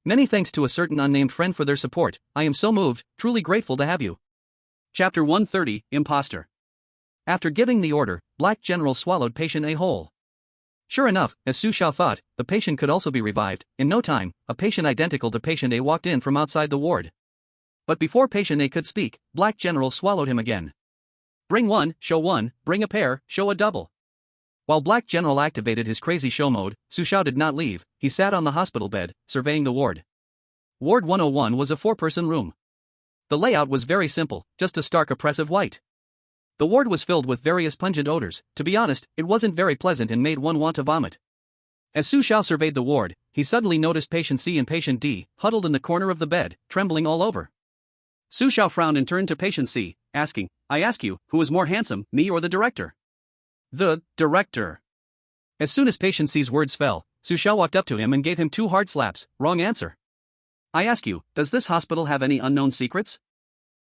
Many thanks to a certain unnamed friend for their support. I am so moved, truly grateful to have you. Chapter 130, Imposter. After giving the order, Black General swallowed patient A whole. Sure enough, as Su Xiao thought, the patient could also be revived. In no time, a patient identical to patient A walked in from outside the ward. But before patient A could speak, Black General swallowed him again. Bring one, show one, bring a pair, show a double. While Black General activated his crazy show mode, Su Xiao did not leave. He sat on the hospital bed, surveying the ward. Ward 101 was a 4-person room. The layout was very simple, just a stark oppressive white. The ward was filled with various pungent odors. To be honest, it wasn't very pleasant and made one want to vomit. As Su Xiao surveyed the ward, he suddenly noticed patient C and patient D, huddled in the corner of the bed, trembling all over. Su Xiao frowned and turned to patient C, asking, I ask you, who is more handsome, me or the director? The director. As soon as patient C's words fell, Su Xiao walked up to him and gave him 2 hard slaps. Wrong answer. I ask you, does this hospital have any unknown secrets?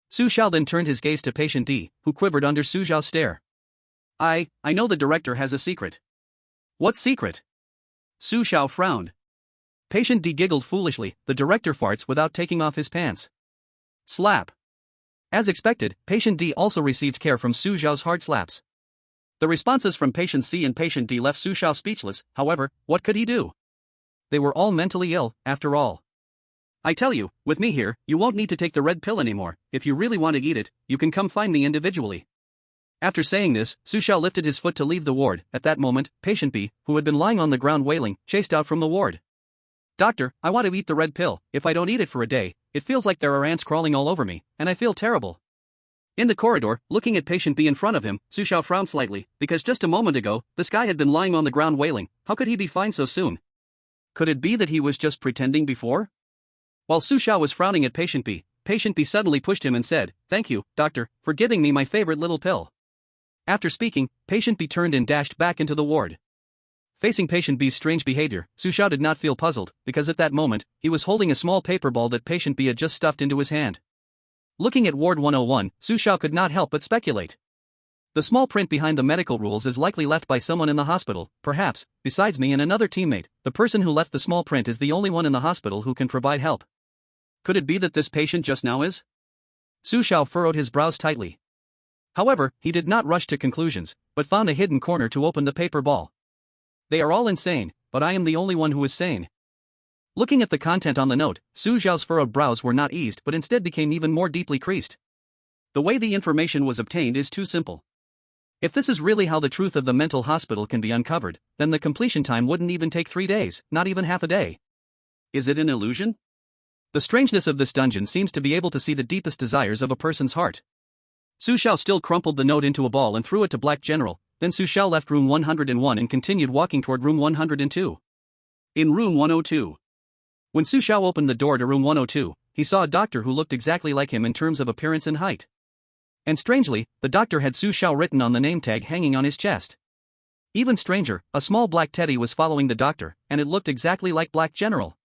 Su Xiao then turned his gaze to patient D, who quivered under Su Xiao's stare. I know the director has a secret. What secret? Su Xiao frowned. Patient D giggled foolishly. The director farts without taking off his pants. Slap. As expected, patient D also received care from Su Xiao's hard slaps. The responses from patient C and patient D left Su Xiao speechless. However, what could he do? They were all mentally ill, after all. I tell you, with me here, you won't need to take the red pill anymore. If you really want to eat it, you can come find me individually. After saying this, Su Xiao lifted his foot to leave the ward. At that moment, patient B, who had been lying on the ground wailing, chased out from the ward. Doctor, I want to eat the red pill. If I don't eat it for a day, it feels like there are ants crawling all over me, and I feel terrible. In the corridor, looking at patient B in front of him, Su Xiao frowned slightly, because just a moment ago, this guy had been lying on the ground wailing. How could he be fine so soon? Could it be that he was just pretending before? While Su Xiao was frowning at patient B suddenly pushed him and said, Thank you, doctor, for giving me my favorite little pill. After speaking, patient B turned and dashed back into the ward. Facing patient B's strange behavior, Su Xiao did not feel puzzled, because at that moment, he was holding a small paper ball that patient B had just stuffed into his hand. Looking at Ward 101, Su Xiao could not help but speculate. The small print behind the medical rules is likely left by someone in the hospital, perhaps, besides me and another teammate. The person who left the small print is the only one in the hospital who can provide help. Could it be that this patient just now is? Su Xiao furrowed his brows tightly. However, he did not rush to conclusions, but found a hidden corner to open the paper ball. They are all insane, but I am the only one who is sane. Looking at the content on the note, Su Xiao's furrowed brows were not eased but instead became even more deeply creased. The way the information was obtained is too simple. If this is really how the truth of the mental hospital can be uncovered, then the completion time wouldn't even take 3 days, not even half a day. Is it an illusion? The strangeness of this dungeon seems to be able to see the deepest desires of a person's heart. Su Xiao still crumpled the note into a ball and threw it to Black General, then Su Xiao left room 101 and continued walking toward room 102. In room 102. When Su Xiao opened the door to room 102, he saw a doctor who looked exactly like him in terms of appearance and height. And strangely, the doctor had Su Xiao written on the name tag hanging on his chest. Even stranger, a small black teddy was following the doctor, and it looked exactly like Black General.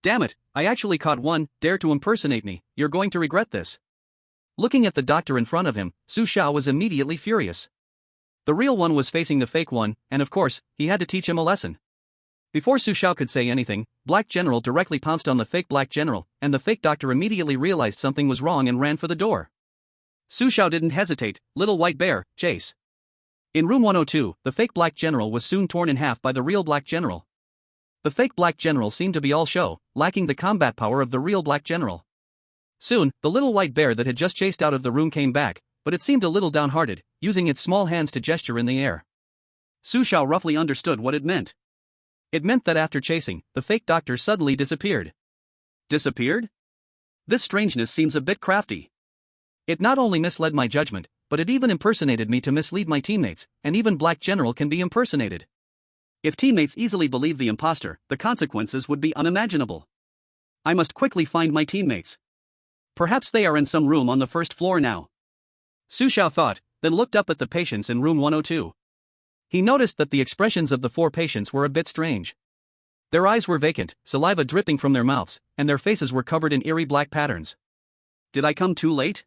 Damn it, I actually caught one. Dare to impersonate me, you're going to regret this. Looking at the doctor in front of him, Su Xiao was immediately furious. The real one was facing the fake one, and of course, he had to teach him a lesson. Before Su Xiao could say anything, Black General directly pounced on the fake Black General, and the fake doctor immediately realized something was wrong and ran for the door. Su Xiao didn't hesitate. Little white bear, chase. In room 102, the fake Black General was soon torn in half by the real Black General. The fake Black General seemed to be all show, lacking the combat power of the real Black General. Soon, the little white bear that had just chased out of the room came back, but it seemed a little downhearted, using its small hands to gesture in the air. Su Xiao roughly understood what it meant. It meant that after chasing, the fake doctor suddenly disappeared. Disappeared? This strangeness seems a bit crafty. It not only misled my judgment, but it even impersonated me to mislead my teammates, and even Black General can be impersonated. If teammates easily believe the imposter, the consequences would be unimaginable. I must quickly find my teammates. Perhaps they are in some room on the first floor now. Su Xiao thought, then looked up at the patients in room 102. He noticed that the expressions of the 4 patients were a bit strange. Their eyes were vacant, saliva dripping from their mouths, and their faces were covered in eerie black patterns. Did I come too late?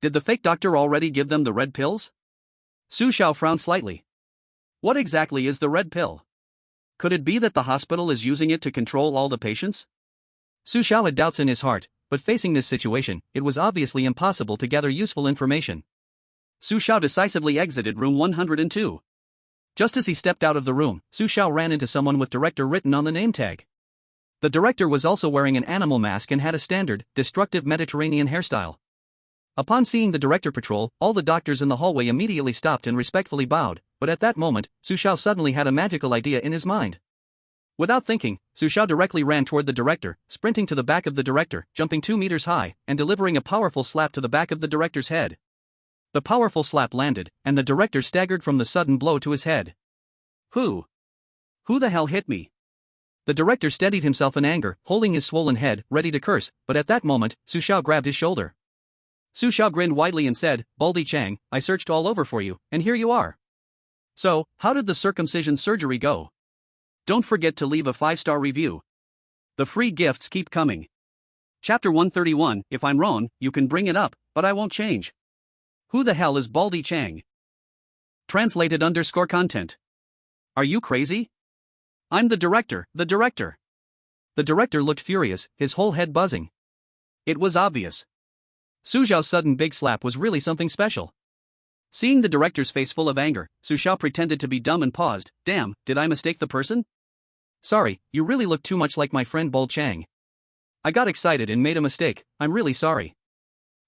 Did the fake doctor already give them the red pills? Su Xiao frowned slightly. What exactly is the red pill? Could it be that the hospital is using it to control all the patients? Su Xiao had doubts in his heart, but facing this situation, it was obviously impossible to gather useful information. Su Xiao decisively exited room 102. Just as he stepped out of the room, Su Xiao ran into someone with director written on the name tag. The director was also wearing an animal mask and had a standard, destructive Mediterranean hairstyle. Upon seeing the director patrol, all the doctors in the hallway immediately stopped and respectfully bowed, but at that moment, Su Xiao suddenly had a magical idea in his mind. Without thinking, Su Xiao directly ran toward the director, sprinting to the back of the director, jumping 2 meters high, and delivering a powerful slap to the back of the director's head. The powerful slap landed, and the director staggered from the sudden blow to his head. Who the hell hit me? The director steadied himself in anger, holding his swollen head, ready to curse, but at that moment, Su Xiao grabbed his shoulder. Su Xiao grinned widely and said, "Baldy Chang, I searched all over for you, and here you are. So, how did the circumcision surgery go? Don't forget to leave a 5-star review. The free gifts keep coming." Chapter 131, If I'm wrong, you can bring it up, but I won't change. Who the hell is Baldy Chang? Translated _ content. Are you crazy? I'm the director. The director looked furious, his whole head buzzing. It was obvious. Su Xiao's sudden big slap was really something special. Seeing the director's face full of anger, Su Xiao pretended to be dumb and paused. Damn, did I mistake the person? Sorry, you really look too much like my friend Bol Chang. I got excited and made a mistake, I'm really sorry.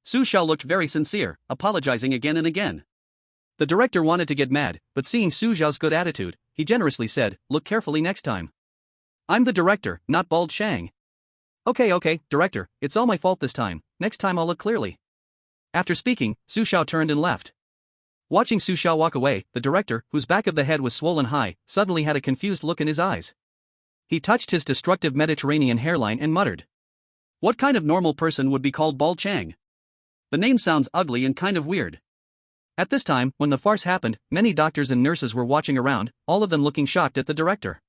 Su Xiao looked very sincere, apologizing again and again. The director wanted to get mad, but seeing Su Xiao's good attitude, he generously said, "Look carefully next time. I'm the director, not Bald Chang." Okay, director, it's all my fault this time, next time I'll look clearly. After speaking, Su Xiao turned and left. Watching Su Xiao walk away, the director, whose back of the head was swollen high, suddenly had a confused look in his eyes. He touched his destructive Mediterranean hairline and muttered. What kind of normal person would be called Bald Chang? The name sounds ugly and kind of weird. At this time, when the farce happened, many doctors and nurses were watching around, all of them looking shocked at the director.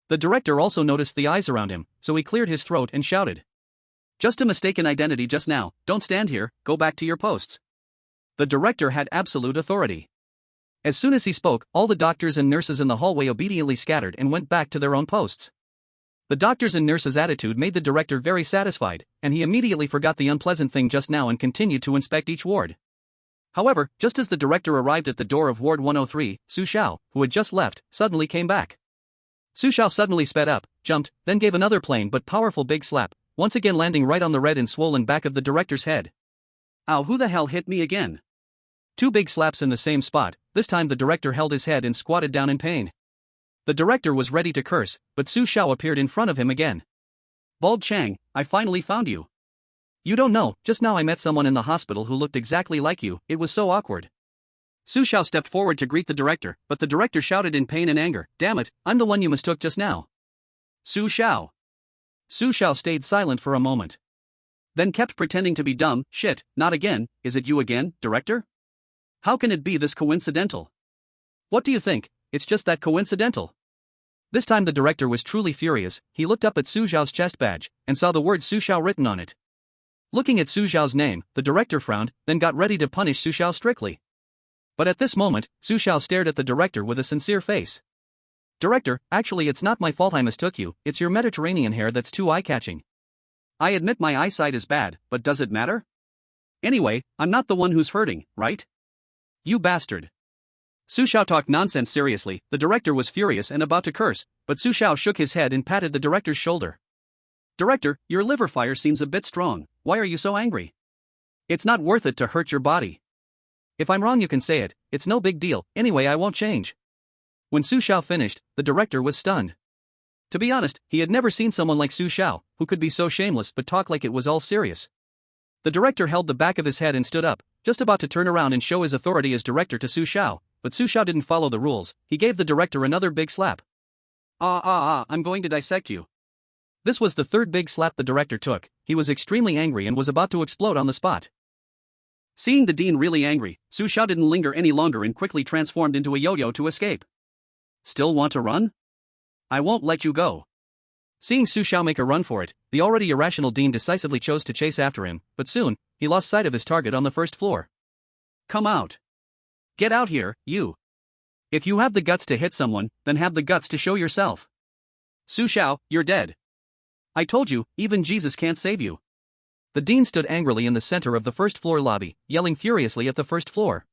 The director also noticed the eyes around him, so he cleared his throat and shouted. Just a mistaken identity just now, don't stand here, go back to your posts. The director had absolute authority. As soon as he spoke, all the doctors and nurses in the hallway obediently scattered and went back to their own posts. The doctors and nurses' attitude made the director very satisfied, and he immediately forgot the unpleasant thing just now and continued to inspect each ward. However, just as the director arrived at the door of Ward 103, Su Xiao, who had just left, suddenly came back. Su Xiao suddenly sped up, jumped, then gave another plain but powerful big slap, once again landing right on the red and swollen back of the director's head. Ow, who the hell hit me again? 2 big slaps in the same spot, this time the director held his head and squatted down in pain. The director was ready to curse, but Su Xiao appeared in front of him again. Bald Chang, I finally found you. You don't know, just now I met someone in the hospital who looked exactly like you, it was so awkward. Su Xiao stepped forward to greet the director, but the director shouted in pain and anger, "Damn it, I'm the one you mistook just now." Su Xiao. Su Xiao stayed silent for a moment. Then kept pretending to be dumb. Shit, not again, is it you again, director? How can it be this coincidental? What do you think, it's just that coincidental? This time the director was truly furious, he looked up at Su Xiao's chest badge, and saw the word Su Xiao written on it. Looking at Su Xiao's name, the director frowned, then got ready to punish Su Xiao strictly. But at this moment, Su Xiao stared at the director with a sincere face. Director, actually it's not my fault I mistook you, it's your Mediterranean hair that's too eye-catching. I admit my eyesight is bad, but does it matter? Anyway, I'm not the one who's hurting, right? You bastard. Su Xiao talked nonsense seriously, the director was furious and about to curse, but Su Xiao shook his head and patted the director's shoulder. Director, your liver fire seems a bit strong, why are you so angry? It's not worth it to hurt your body. If I'm wrong you can say it, it's no big deal, anyway I won't change. When Su Xiao finished, the director was stunned. To be honest, he had never seen someone like Su Xiao, who could be so shameless but talk like it was all serious. The director held the back of his head and stood up, just about to turn around and show his authority as director to Su Xiao, but Su Xiao didn't follow the rules, he gave the director another big slap. I'm going to dissect you. This was the third big slap the director took, he was extremely angry and was about to explode on the spot. Seeing the dean really angry, Su Xiao didn't linger any longer and quickly transformed into a yo-yo to escape. Still want to run? I won't let you go. Seeing Su Xiao make a run for it, the already irrational dean decisively chose to chase after him, but soon, he lost sight of his target on the first floor. Come out. Get out here, you. If you have the guts to hit someone, then have the guts to show yourself. Su Xiao, you're dead. I told you, even Jesus can't save you. The dean stood angrily in the center of the first-floor lobby, yelling furiously at the first floor.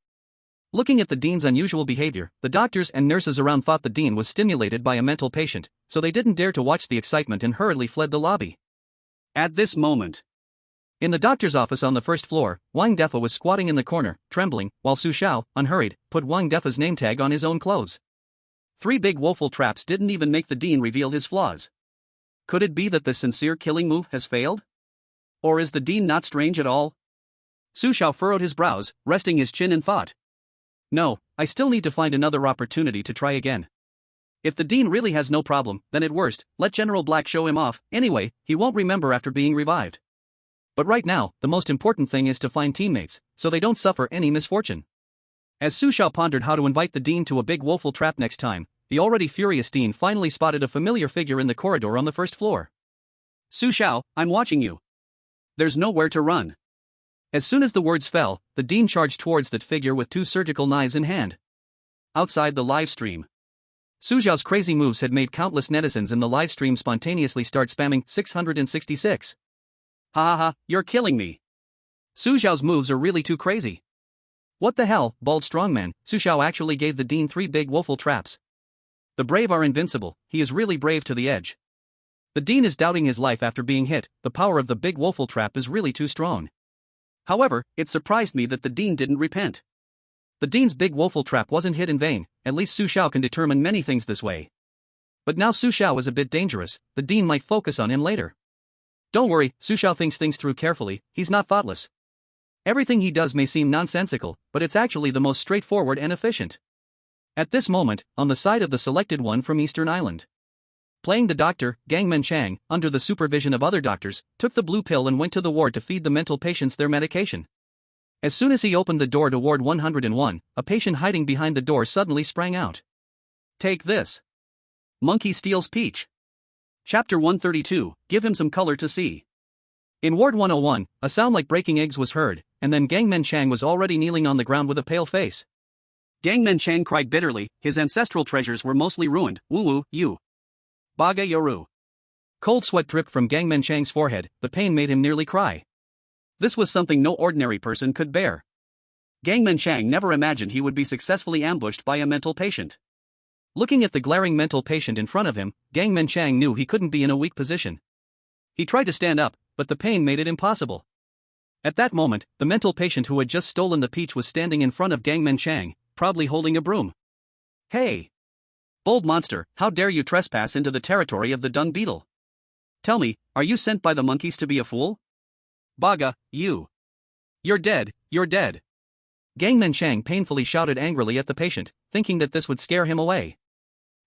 Looking at the dean's unusual behavior, the doctors and nurses around thought the dean was stimulated by a mental patient, so they didn't dare to watch the excitement and hurriedly fled the lobby. At this moment, in the doctor's office on the first floor, Wang Defa was squatting in the corner, trembling, while Su Xiao, unhurried, put Wang Defa's name tag on his own clothes. 3 big woeful traps didn't even make the dean reveal his flaws. Could it be that the sincere killing move has failed? Or is the dean not strange at all? Su Xiao furrowed his brows, resting his chin in thought. No, I still need to find another opportunity to try again. If the dean really has no problem, then at worst, let General Black show him off. Anyway, he won't remember after being revived. But right now, the most important thing is to find teammates, so they don't suffer any misfortune. As Su Xiao pondered how to invite the dean to a big woeful trap next time, the already furious dean finally spotted a familiar figure in the corridor on the first floor. Su Xiao, I'm watching you. There's nowhere to run. As soon as the words fell, the dean charged towards that figure with 2 surgical knives in hand. Outside the live stream, Su Xiao's crazy moves had made countless netizens in the live stream spontaneously start spamming 666. Ha ha ha, you're killing me. Su Xiao's moves are really too crazy. What the hell, bald strongman, Su Xiao actually gave the dean 3 big woeful traps. The brave are invincible, he is really brave to the edge. The dean is doubting his life after being hit, the power of the big woeful trap is really too strong. However, it surprised me that the dean didn't repent. The dean's big woeful trap wasn't hit in vain, at least Su Xiao can determine many things this way. But now Su Xiao is a bit dangerous, the dean might focus on him later. Don't worry, Su Xiao thinks things through carefully, he's not thoughtless. Everything he does may seem nonsensical, but it's actually the most straightforward and efficient. At this moment, on the side of the selected one from Eastern Island, playing the doctor, Gang Menchang, under the supervision of other doctors, took the blue pill and went to the ward to feed the mental patients their medication. As soon as he opened the door to ward 101, a patient hiding behind the door suddenly sprang out. Take this. Monkey steals peach. Chapter 132, give him some color to see. In Ward 101, a sound like breaking eggs was heard, and then Gang Menchang was already kneeling on the ground with a pale face. Gang Menchang cried bitterly, his ancestral treasures were mostly ruined, woo-woo, you. Baga Yoru. Cold sweat dripped from Gang Menchang's forehead, the pain made him nearly cry. This was something no ordinary person could bear. Gang Menchang never imagined he would be successfully ambushed by a mental patient. Looking at the glaring mental patient in front of him, Gang Menchang knew he couldn't be in a weak position. He tried to stand up, but the pain made it impossible. At that moment, the mental patient who had just stolen the peach was standing in front of Gang Menchang, proudly holding a broom. Hey! Bold monster, how dare you trespass into the territory of the dung beetle? Tell me, are you sent by the monkeys to be a fool? Baga, you. You're dead, you're dead. Gang Menchang painfully shouted angrily at the patient, thinking that this would scare him away.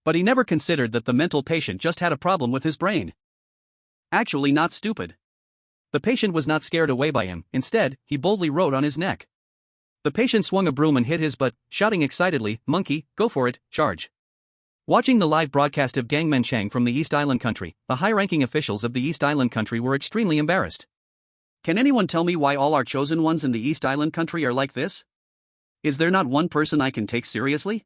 But he never considered that the mental patient just had a problem with his brain. Actually not stupid. The patient was not scared away by him, instead, he boldly rode on his neck. The patient swung a broom and hit his butt, shouting excitedly, "Monkey, go for it, charge." Watching the live broadcast of Gang Menchang from the East Island country, the high-ranking officials of the East Island country were extremely embarrassed. Can anyone tell me why all our chosen ones in the East Island country are like this? Is there not one person I can take seriously?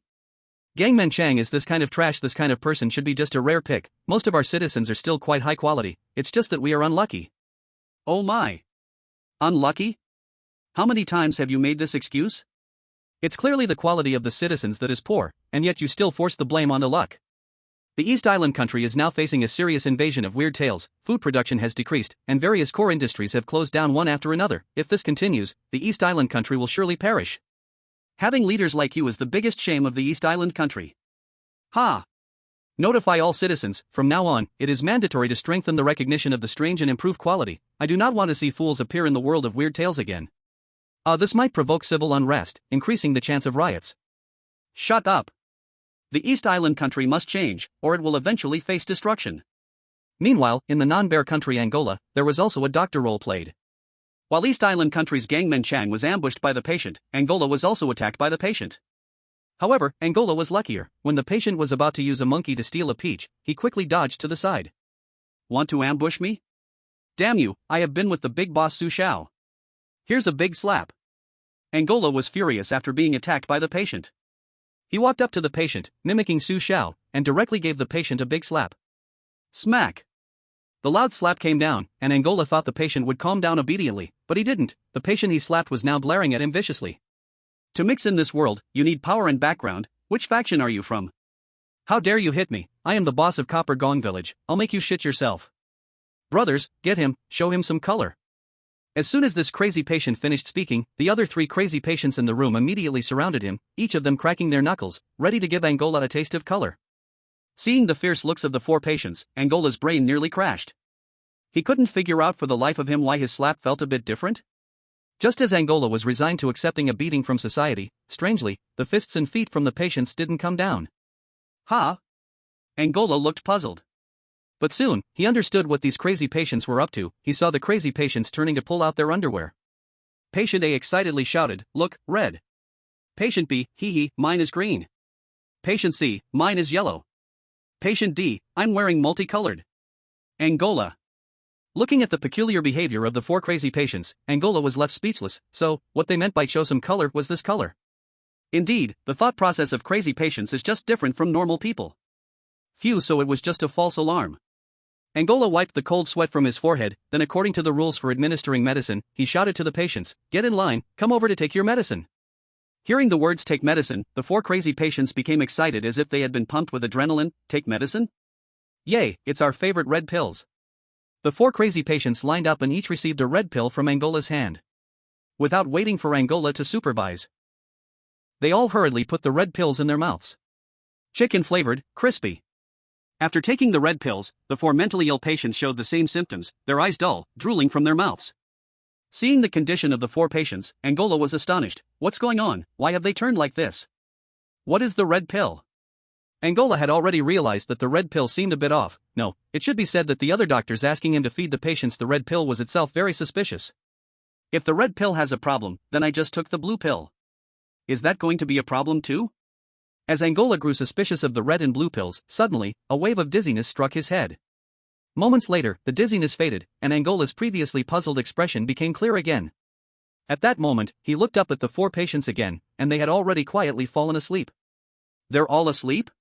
Gang Menchang is this kind of trash. This kind of person should be just a rare pick. Most of our citizens are still quite high quality, it's just that we are unlucky. Oh my. Unlucky? How many times have you made this excuse? It's clearly the quality of the citizens that is poor, and yet you still force the blame onto luck. The East Island country is now facing a serious invasion of weird tales, food production has decreased, and various core industries have closed down one after another. If this continues, the East Island country will surely perish. Having leaders like you is the biggest shame of the East Island country. Ha! Notify all citizens, from now on, it is mandatory to strengthen the recognition of the strange and improve quality. I do not want to see fools appear in the world of weird tales again. This might provoke civil unrest, increasing the chance of riots. Shut up. The East Island country must change, or it will eventually face destruction. Meanwhile, in the non-bear country Angola, there was also a doctor role played. While East Island country's Gang Menchang was ambushed by the patient, Angola was also attacked by the patient. However, Angola was luckier. When the patient was about to use a monkey to steal a peach, he quickly dodged to the side. Want to ambush me? Damn you, I have been with the big boss Su Xiao. Here's a big slap. Angola was furious after being attacked by the patient. He walked up to the patient, mimicking Su Xiao, and directly gave the patient a big slap. Smack! The loud slap came down, and Angola thought the patient would calm down obediently, but he didn't. The patient he slapped was now glaring at him viciously. To mix in this world, you need power and background. Which faction are you from? How dare you hit me? I am the boss of Copper Gong Village. I'll make you shit yourself. Brothers, get him, show him some color. As soon as this crazy patient finished speaking, the other 3 crazy patients in the room immediately surrounded him, each of them cracking their knuckles, ready to give Angola a taste of color. Seeing the fierce looks of the 4 patients, Angola's brain nearly crashed. He couldn't figure out for the life of him why his slap felt a bit different. Just as Angola was resigned to accepting a beating from society, strangely, the fists and feet from the patients didn't come down. Ha! Angola looked puzzled. But soon, he understood what these crazy patients were up to. He saw the crazy patients turning to pull out their underwear. Patient A excitedly shouted, "Look, red." Patient B, hee, mine is green. Patient C, mine is yellow. Patient D, I'm wearing multicolored. Angola. Looking at the peculiar behavior of the 4 crazy patients, Angola was left speechless. So, what they meant by show some color was this color. Indeed, the thought process of crazy patients is just different from normal people. Phew, so it was just a false alarm. Angola wiped the cold sweat from his forehead, then according to the rules for administering medicine, he shouted to the patients, "Get in line, come over to take your medicine." Hearing the words "take medicine," the 4 crazy patients became excited as if they had been pumped with adrenaline. Take medicine? Yay, it's our favorite red pills. The 4 crazy patients lined up and each received a red pill from Angola's hand. Without waiting for Angola to supervise, they all hurriedly put the red pills in their mouths. Chicken flavored, crispy. After taking the red pills, the 4 mentally ill patients showed the same symptoms, their eyes dull, drooling from their mouths. Seeing the condition of the 4 patients, Angola was astonished. What's going on? Why have they turned like this? What is the red pill? Angola had already realized that the red pill seemed a bit off. No, it should be said that the other doctors asking him to feed the patients the red pill was itself very suspicious. If the red pill has a problem, then I just took the blue pill. Is that going to be a problem too? As Angola grew suspicious of the red and blue pills, suddenly, a wave of dizziness struck his head. Moments later, the dizziness faded, and Angola's previously puzzled expression became clear again. At that moment, he looked up at the 4 patients again, and they had already quietly fallen asleep. They're all asleep?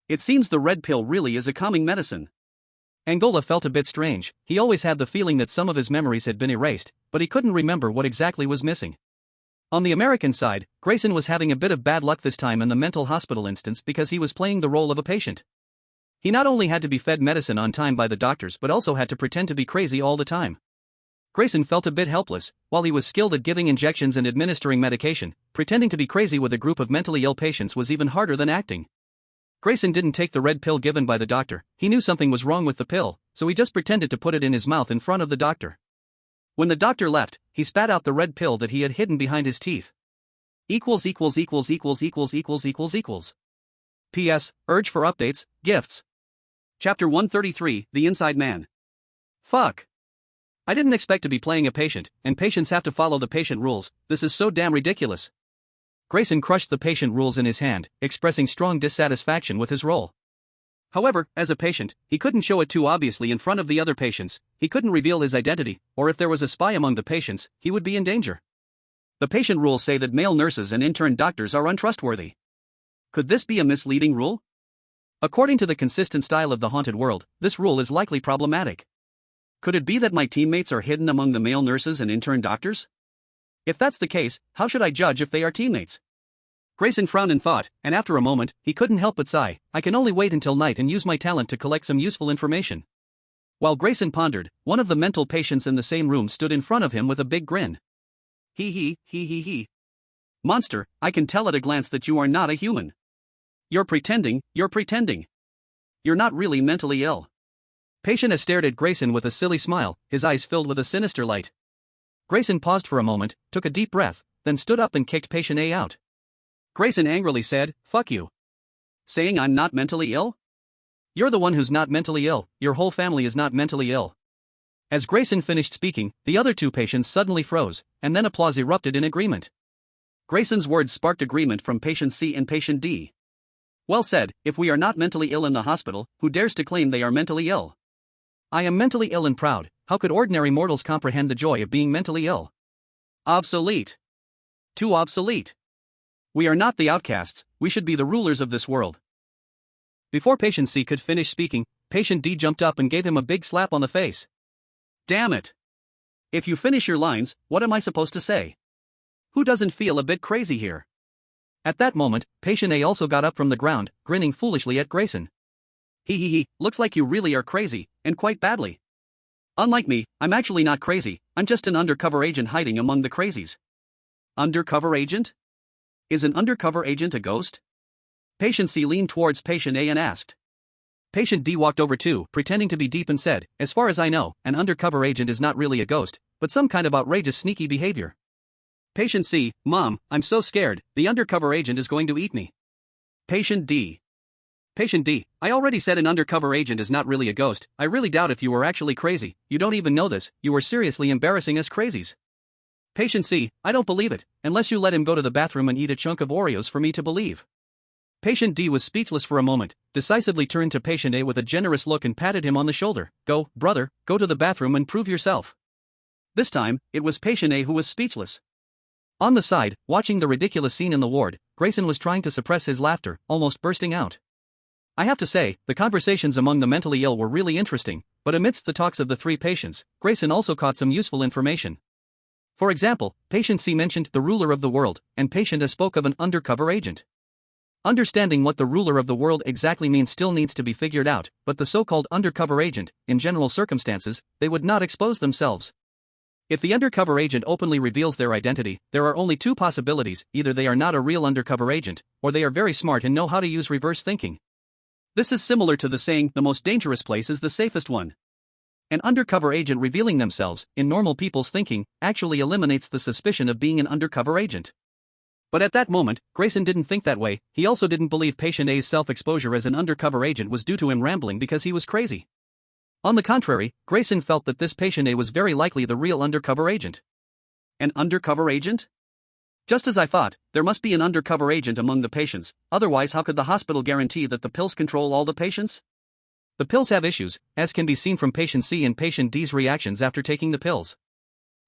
It seems the red pill really is a calming medicine. Angola felt a bit strange. He always had the feeling that some of his memories had been erased, but he couldn't remember what exactly was missing. On the American side, Grayson was having a bit of bad luck this time in the mental hospital instance because he was playing the role of a patient. He not only had to be fed medicine on time by the doctors but also had to pretend to be crazy all the time. Grayson felt a bit helpless. While he was skilled at giving injections and administering medication, pretending to be crazy with a group of mentally ill patients was even harder than acting. Grayson didn't take the red pill given by the doctor. He knew something was wrong with the pill, so he just pretended to put it in his mouth in front of the doctor. When the doctor left, he spat out the red pill that he had hidden behind his teeth. P.S. Urge for updates, gifts. Chapter 133, The Inside Man. Fuck. I didn't expect to be playing a patient, and patients have to follow the patient rules. This is so damn ridiculous. Grayson crushed the patient rules in his hand, expressing strong dissatisfaction with his role. However, as a patient, he couldn't show it too obviously in front of the other patients. He couldn't reveal his identity, or if there was a spy among the patients, he would be in danger. The patient rules say that male nurses and intern doctors are untrustworthy. Could this be a misleading rule? According to the consistent style of the haunted world, this rule is likely problematic. Could it be that my teammates are hidden among the male nurses and intern doctors? If that's the case, how should I judge if they are teammates? Grayson frowned in thought, and after a moment, he couldn't help but sigh. I can only wait until night and use my talent to collect some useful information. While Grayson pondered, one of the mental patients in the same room stood in front of him with a big grin. He. Monster, I can tell at a glance that you are not a human. You're pretending. You're not really mentally ill. Patient has stared at Grayson with a silly smile, his eyes filled with a sinister light. Grayson paused for a moment, took a deep breath, then stood up and kicked patient A out. Grayson angrily said, "Fuck you. Saying I'm not mentally ill? You're the one who's not mentally ill, your whole family is not mentally ill." As Grayson finished speaking, the other 2 patients suddenly froze, and then applause erupted in agreement. Grayson's words sparked agreement from patient C and patient D. Well said, if we are not mentally ill in the hospital, who dares to claim they are mentally ill? I am mentally ill and proud. How could ordinary mortals comprehend the joy of being mentally ill? Obsolete. Too obsolete. We are not the outcasts, we should be the rulers of this world. Before patient C could finish speaking, Patient D jumped up and gave him a big slap on the face. Damn it! If you finish your lines, what am I supposed to say? Who doesn't feel a bit crazy here? At that moment, patient A also got up from the ground, grinning foolishly at Grayson. He, looks like you really are crazy, and quite badly. Unlike me, I'm actually not crazy, I'm just an undercover agent hiding among the crazies. Undercover agent? Is an undercover agent a ghost? Patient C leaned towards patient A and asked. Patient D walked over too, pretending to be deep and said, as far as I know, an undercover agent is not really a ghost, but some kind of outrageous sneaky behavior. Patient C, Mom, I'm so scared, the undercover agent is going to eat me. Patient D. Patient D, I already said an undercover agent is not really a ghost, I really doubt if you were actually crazy, you don't even know this, you were seriously embarrassing us crazies. Patient C, I don't believe it, unless you let him go to the bathroom and eat a chunk of Oreos for me to believe. Patient D was speechless for a moment, decisively turned to patient A with a generous look and patted him on the shoulder. Go, brother, go to the bathroom and prove yourself. This time, it was patient A who was speechless. On the side, watching the ridiculous scene in the ward, Grayson was trying to suppress his laughter, almost bursting out. I have to say, the conversations among the mentally ill were really interesting, but amidst the talks of the three patients, Grayson also caught some useful information. For example, patient C mentioned the ruler of the world, and patient A spoke of an undercover agent. Understanding what the ruler of the world exactly means still needs to be figured out, but the so-called undercover agent, in general circumstances, they would not expose themselves. If the undercover agent openly reveals their identity, there are only two possibilities: either they are not a real undercover agent, or they are very smart and know how to use reverse thinking. This is similar to the saying, the most dangerous place is the safest one. An undercover agent revealing themselves, in normal people's thinking, actually eliminates the suspicion of being an undercover agent. But at that moment, Grayson didn't think that way. He also didn't believe patient A's self-exposure as an undercover agent was due to him rambling because he was crazy. On the contrary, Grayson felt that this patient A was very likely the real undercover agent. An undercover agent? Just as I thought, there must be an undercover agent among the patients, otherwise how could the hospital guarantee that the pills control all the patients? The pills have issues, as can be seen from patient C and patient D's reactions after taking the pills.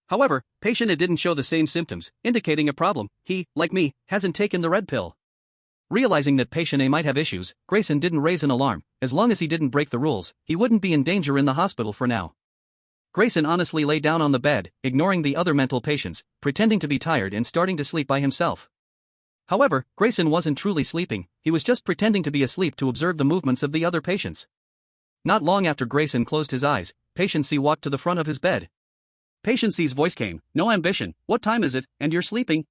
However, patient A didn't show the same symptoms, indicating a problem. He, like me, hasn't taken the red pill. Realizing that patient A might have issues, Grayson didn't raise an alarm. As long as he didn't break the rules, he wouldn't be in danger in the hospital for now. Grayson honestly lay down on the bed, ignoring the other mental patients, pretending to be tired and starting to sleep by himself. However, Grayson wasn't truly sleeping, he was just pretending to be asleep to observe the movements of the other patients. Not long after Grayson closed his eyes, patient C walked to the front of his bed. Patient C's voice came, "No ambition, what time is it, and you're sleeping?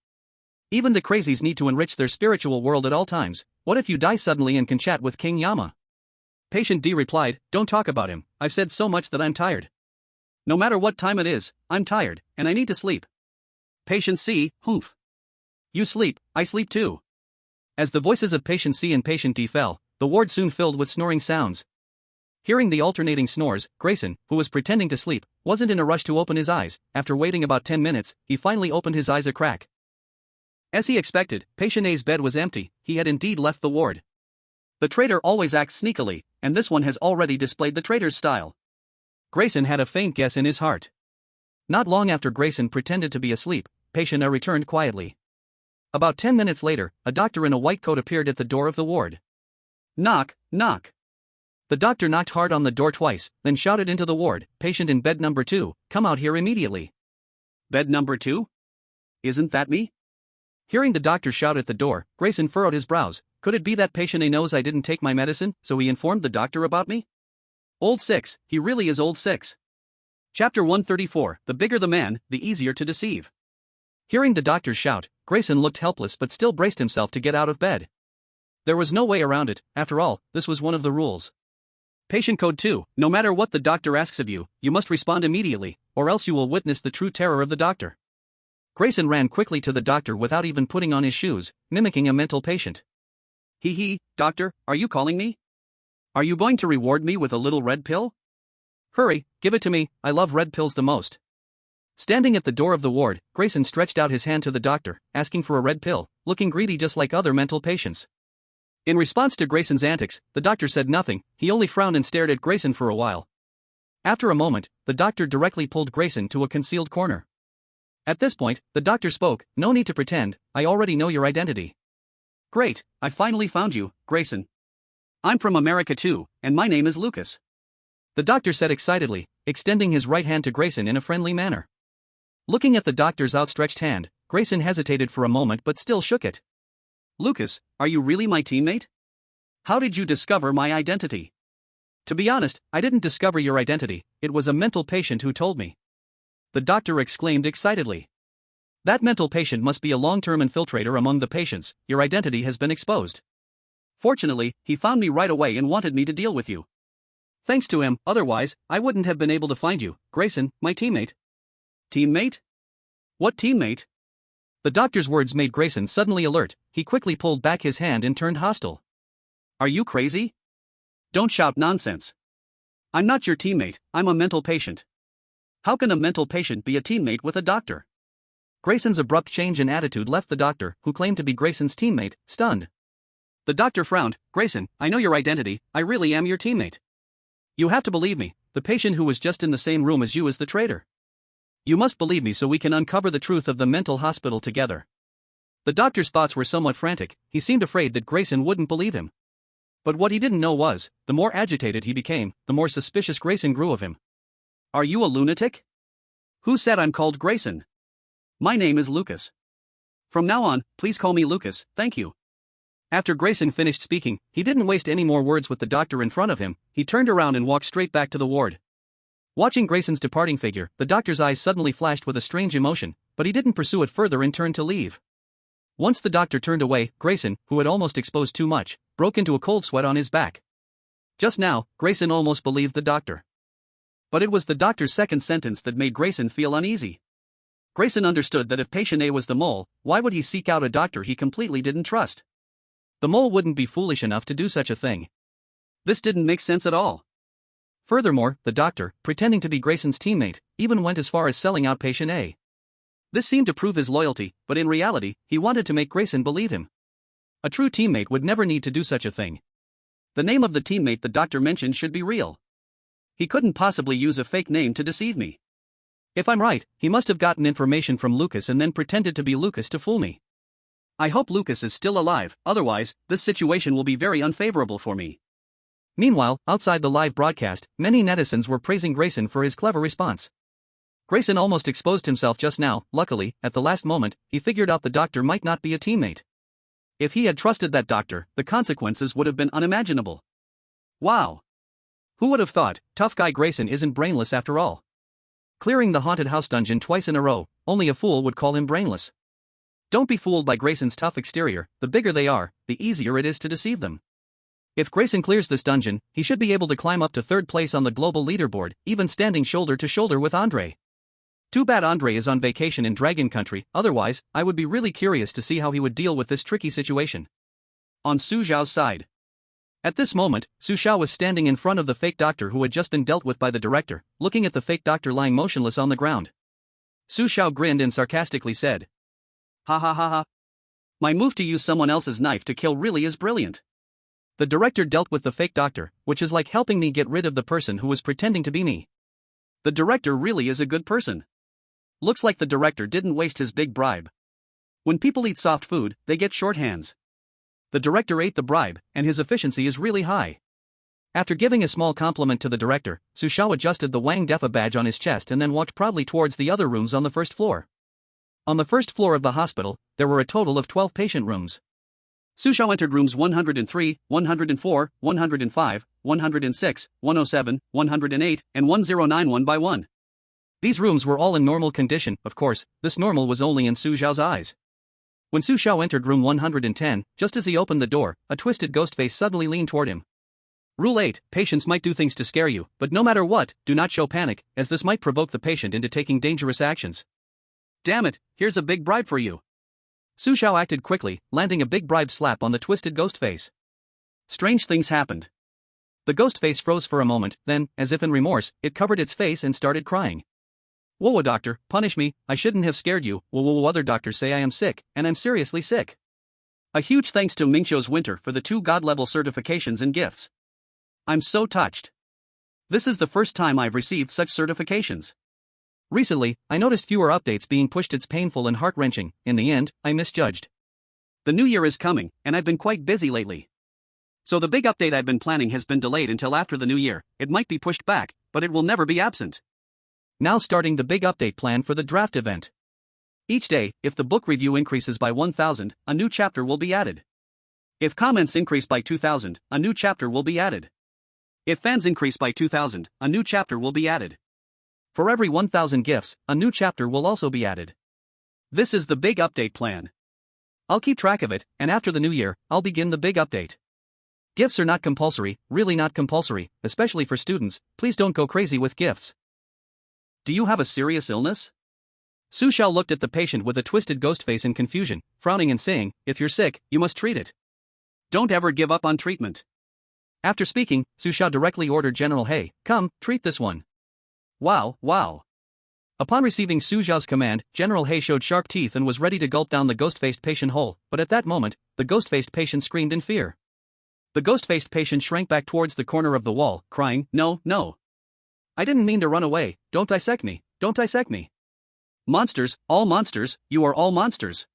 Even the crazies need to enrich their spiritual world at all times. What if you die suddenly and can chat with King Yama?" Patient D replied, "Don't talk about him, I've said so much that I'm tired. No matter what time it is, I'm tired, and I need to sleep." Patient C, "Humph. You sleep, I sleep too." As the voices of patient C and patient D fell, the ward soon filled with snoring sounds. Hearing the alternating snores, Grayson, who was pretending to sleep, wasn't in a rush to open his eyes. After waiting about 10 minutes, he finally opened his eyes a crack. As he expected, patient A's bed was empty. He had indeed left the ward. The traitor always acts sneakily, and this one has already displayed the traitor's style. Grayson had a faint guess in his heart. Not long after Grayson pretended to be asleep, patient A returned quietly. About 10 minutes later, a doctor in a white coat appeared at the door of the ward. "Knock, knock." The doctor knocked hard on the door twice, then shouted into the ward, "Patient in bed number 2, come out here immediately." "Bed number 2? Isn't that me?" Hearing the doctor shout at the door, Grayson furrowed his brows. Could it be that patient A knows I didn't take my medicine, so he informed the doctor about me? Old 6, he really is old 6. Chapter 134, the bigger the man, the easier to deceive. Hearing the doctor's shout, Grayson looked helpless but still braced himself to get out of bed. There was no way around it, after all, this was one of the rules. Patient Code 2, no matter what the doctor asks of you, you must respond immediately, or else you will witness the true terror of the doctor. Grayson ran quickly to the doctor without even putting on his shoes, mimicking a mental patient. Doctor, are you calling me? Are you going to reward me with a little red pill? Hurry, give it to me, I love red pills the most. Standing at the door of the ward, Grayson stretched out his hand to the doctor, asking for a red pill, looking greedy just like other mental patients. In response to Grayson's antics, the doctor said nothing, he only frowned and stared at Grayson for a while. After a moment, the doctor directly pulled Grayson to a concealed corner. At this point, the doctor spoke, "No need to pretend, I already know your identity." "Great, I finally found you, Grayson. I'm from America too, and my name is Lucas. the doctor said excitedly, extending his right hand to Grayson in a friendly manner. Looking at the doctor's outstretched hand, Grayson hesitated for a moment but still shook it. Lucas, are you really my teammate? How did you discover my identity? To be honest, I didn't discover your identity, it was a mental patient who told me. The doctor exclaimed excitedly. That mental patient must be a long-term infiltrator among the patients, your identity has been exposed. Fortunately, he found me right away and wanted me to deal with you. Thanks to him, otherwise, I wouldn't have been able to find you, Grayson, my teammate. Teammate? What teammate? The doctor's words made Grayson suddenly alert, he quickly pulled back his hand and turned hostile. Are you crazy? Don't shout nonsense. I'm not your teammate, I'm a mental patient. How can a mental patient be a teammate with a doctor? Grayson's abrupt change in attitude left the doctor, who claimed to be Grayson's teammate, stunned. The doctor frowned. Grayson, I know your identity, I really am your teammate. You have to believe me, the patient who was just in the same room as you is the traitor. You must believe me so we can uncover the truth of the mental hospital together. The doctor's thoughts were somewhat frantic, he seemed afraid that Grayson wouldn't believe him. But what he didn't know was, the more agitated he became, the more suspicious Grayson grew of him. Are you a lunatic? Who said I'm called Grayson? My name is Lucas. From now on, please call me Lucas, thank you. After Grayson finished speaking, he didn't waste any more words with the doctor in front of him, he turned around and walked straight back to the ward. Watching Grayson's departing figure, the doctor's eyes suddenly flashed with a strange emotion, but he didn't pursue it further and turned to leave. Once the doctor turned away, Grayson, who had almost exposed too much, broke into a cold sweat on his back. Just now, Grayson almost believed the doctor. But it was the doctor's second sentence that made Grayson feel uneasy. Grayson understood that if patient A was the mole, why would he seek out a doctor he completely didn't trust? The mole wouldn't be foolish enough to do such a thing. This didn't make sense at all. Furthermore, the doctor, pretending to be Grayson's teammate, even went as far as selling out patient A. This seemed to prove his loyalty, but in reality, he wanted to make Grayson believe him. A true teammate would never need to do such a thing. The name of the teammate the doctor mentioned should be real. He couldn't possibly use a fake name to deceive me. If I'm right, he must have gotten information from Lucas and then pretended to be Lucas to fool me. I hope Lucas is still alive, otherwise, this situation will be very unfavorable for me. Meanwhile, outside the live broadcast, many netizens were praising Grayson for his clever response. Grayson almost exposed himself just now, luckily, at the last moment, he figured out the doctor might not be a teammate. If he had trusted that doctor, the consequences would have been unimaginable. Wow! Who would have thought, tough guy Grayson isn't brainless after all? Clearing the haunted house dungeon twice in a row, only a fool would call him brainless. Don't be fooled by Grayson's tough exterior, the bigger they are, the easier it is to deceive them. If Grayson clears this dungeon, he should be able to climb up to third place on the global leaderboard, even standing shoulder to shoulder with Andre. Too bad Andre is on vacation in Dragon Country, otherwise, I would be really curious to see how he would deal with this tricky situation. On Su Xiao's side. At this moment, Su Xiao was standing in front of the fake doctor who had just been dealt with by the director, looking at the fake doctor lying motionless on the ground. Su Xiao grinned and sarcastically said, "Ha ha ha ha. My move to use someone else's knife to kill really is brilliant. The director dealt with the fake doctor, which is like helping me get rid of the person who was pretending to be me. The director really is a good person. Looks like the director didn't waste his big bribe. When people eat soft food, they get short hands. The director ate the bribe, and his efficiency is really high." After giving a small compliment to the director, Su Xiao adjusted the Wang Defa badge on his chest and then walked proudly towards the other rooms on the first floor. On the first floor of the hospital, there were a total of 12 patient rooms. Su Xiao entered rooms 103, 104, 105, 106, 107, 108, and 1091 one by one. These rooms were all in normal condition, of course, this normal was only in Su Xiao's eyes. When Su Xiao entered room 110, just as he opened the door, a twisted ghost face suddenly leaned toward him. Rule 8, patients might do things to scare you, but no matter what, do not show panic, as this might provoke the patient into taking dangerous actions. Damn it, here's a big bribe for you. Su Xiao acted quickly, landing a big bribe slap on the twisted ghost face. Strange things happened. The ghost face froze for a moment, then, as if in remorse, it covered its face and started crying. Whoa, doctor, punish me, I shouldn't have scared you. Whoa, other doctors say I am sick, and I'm seriously sick. A huge thanks to Mingqiu's Winter for the 2 God-level certifications and gifts. I'm so touched. This is the first time I've received such certifications. Recently, I noticed fewer updates being pushed. It's painful and heart-wrenching. In the end, I misjudged. The new year is coming, and I've been quite busy lately. So the big update I've been planning has been delayed until after the new year. It might be pushed back, but it will never be absent. Now starting the big update plan for the draft event. Each day, if the book review increases by 1,000, a new chapter will be added. If comments increase by 2,000, a new chapter will be added. If fans increase by 2,000, a new chapter will be added. For every 1,000 gifts, a new chapter will also be added. This is the big update plan. I'll keep track of it, and after the new year, I'll begin the big update. Gifts are not compulsory, really not compulsory, especially for students. Please don't go crazy with gifts. Do you have a serious illness? Su Xiao looked at the patient with a twisted ghost face in confusion, frowning and saying, if you're sick, you must treat it. Don't ever give up on treatment. After speaking, Su Xiao directly ordered General He, come, treat this one. Wow, wow. Upon receiving Su Xiao's command, General He showed sharp teeth and was ready to gulp down the ghost-faced patient whole, but at that moment, the ghost-faced patient screamed in fear. The ghost-faced patient shrank back towards the corner of the wall, crying, no, no. I didn't mean to run away, don't dissect me, don't dissect me. Monsters, all monsters, you are all monsters.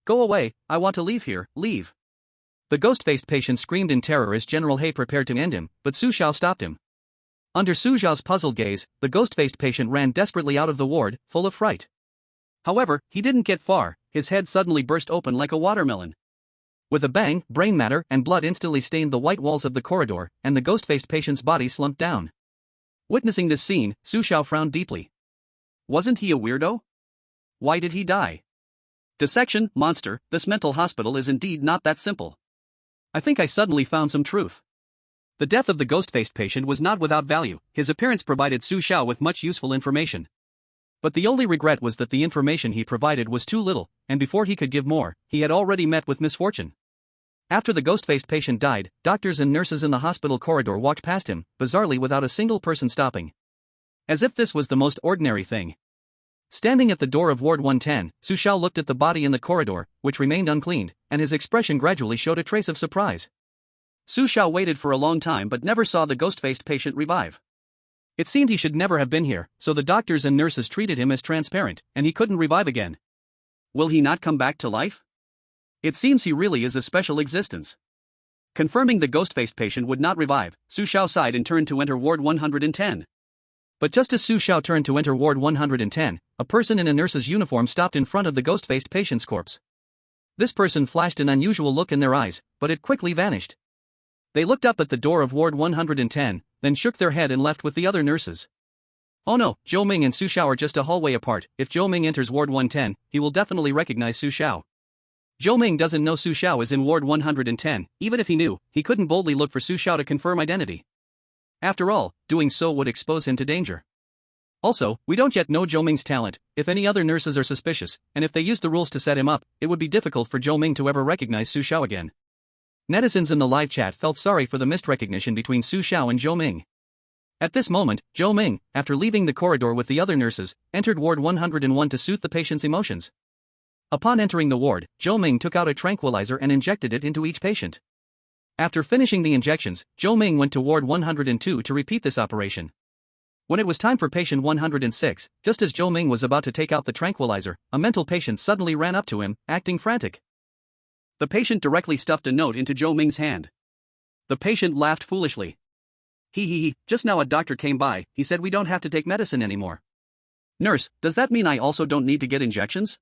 Go away, I want to leave here, leave. The ghost-faced patient screamed in terror as General He prepared to end him, but Su Xiao stopped him. Under Su Xiao's puzzled gaze, the ghost-faced patient ran desperately out of the ward, full of fright. However, he didn't get far, his head suddenly burst open like a watermelon. With a bang, brain matter and blood instantly stained the white walls of the corridor, and the ghost-faced patient's body slumped down. Witnessing this scene, Su Xiao frowned deeply. Wasn't he a weirdo? Why did he die? Dissection, monster, this mental hospital is indeed not that simple. I think I suddenly found some truth. The death of the ghost-faced patient was not without value, his appearance provided Su Xiao with much useful information. But the only regret was that the information he provided was too little, and before he could give more, he had already met with misfortune. After the ghost-faced patient died, doctors and nurses in the hospital corridor walked past him, bizarrely without a single person stopping. As if this was the most ordinary thing. Standing at the door of Ward 110, Su Xiao looked at the body in the corridor, which remained uncleaned, and his expression gradually showed a trace of surprise. Su Xiao waited for a long time but never saw the ghost-faced patient revive. It seemed he should never have been here, so the doctors and nurses treated him as transparent, and he couldn't revive again. Will he not come back to life? It seems he really is a special existence. Confirming the ghost-faced patient would not revive, Su Xiao sighed and turned to enter Ward 110. But just as Su Xiao turned to enter Ward 110, a person in a nurse's uniform stopped in front of the ghost-faced patient's corpse. This person flashed an unusual look in their eyes, but it quickly vanished. They looked up at the door of Ward 110, then shook their head and left with the other nurses. Oh no, Zhou Ming and Su Xiao are just a hallway apart. If Zhou Ming enters Ward 110, he will definitely recognize Su Xiao. Zhou Ming doesn't know Su Xiao is in Ward 110, even if he knew, he couldn't boldly look for Su Xiao to confirm identity. After all, doing so would expose him to danger. Also, we don't yet know Zhou Ming's talent. If any other nurses are suspicious, and if they use the rules to set him up, it would be difficult for Zhou Ming to ever recognize Su Xiao again. Netizens in the live chat felt sorry for the missed recognition between Su Xiao and Zhou Ming. At this moment, Zhou Ming, after leaving the corridor with the other nurses, entered Ward 101 to soothe the patient's emotions. Upon entering the ward, Zhou Ming took out a tranquilizer and injected it into each patient. After finishing the injections, Zhou Ming went to Ward 102 to repeat this operation. When it was time for patient 106, just as Zhou Ming was about to take out the tranquilizer, a mental patient suddenly ran up to him, acting frantic. The patient directly stuffed a note into Zhou Ming's hand. The patient laughed foolishly. He, just now a doctor came by, he said we don't have to take medicine anymore. Nurse, does that mean I also don't need to get injections?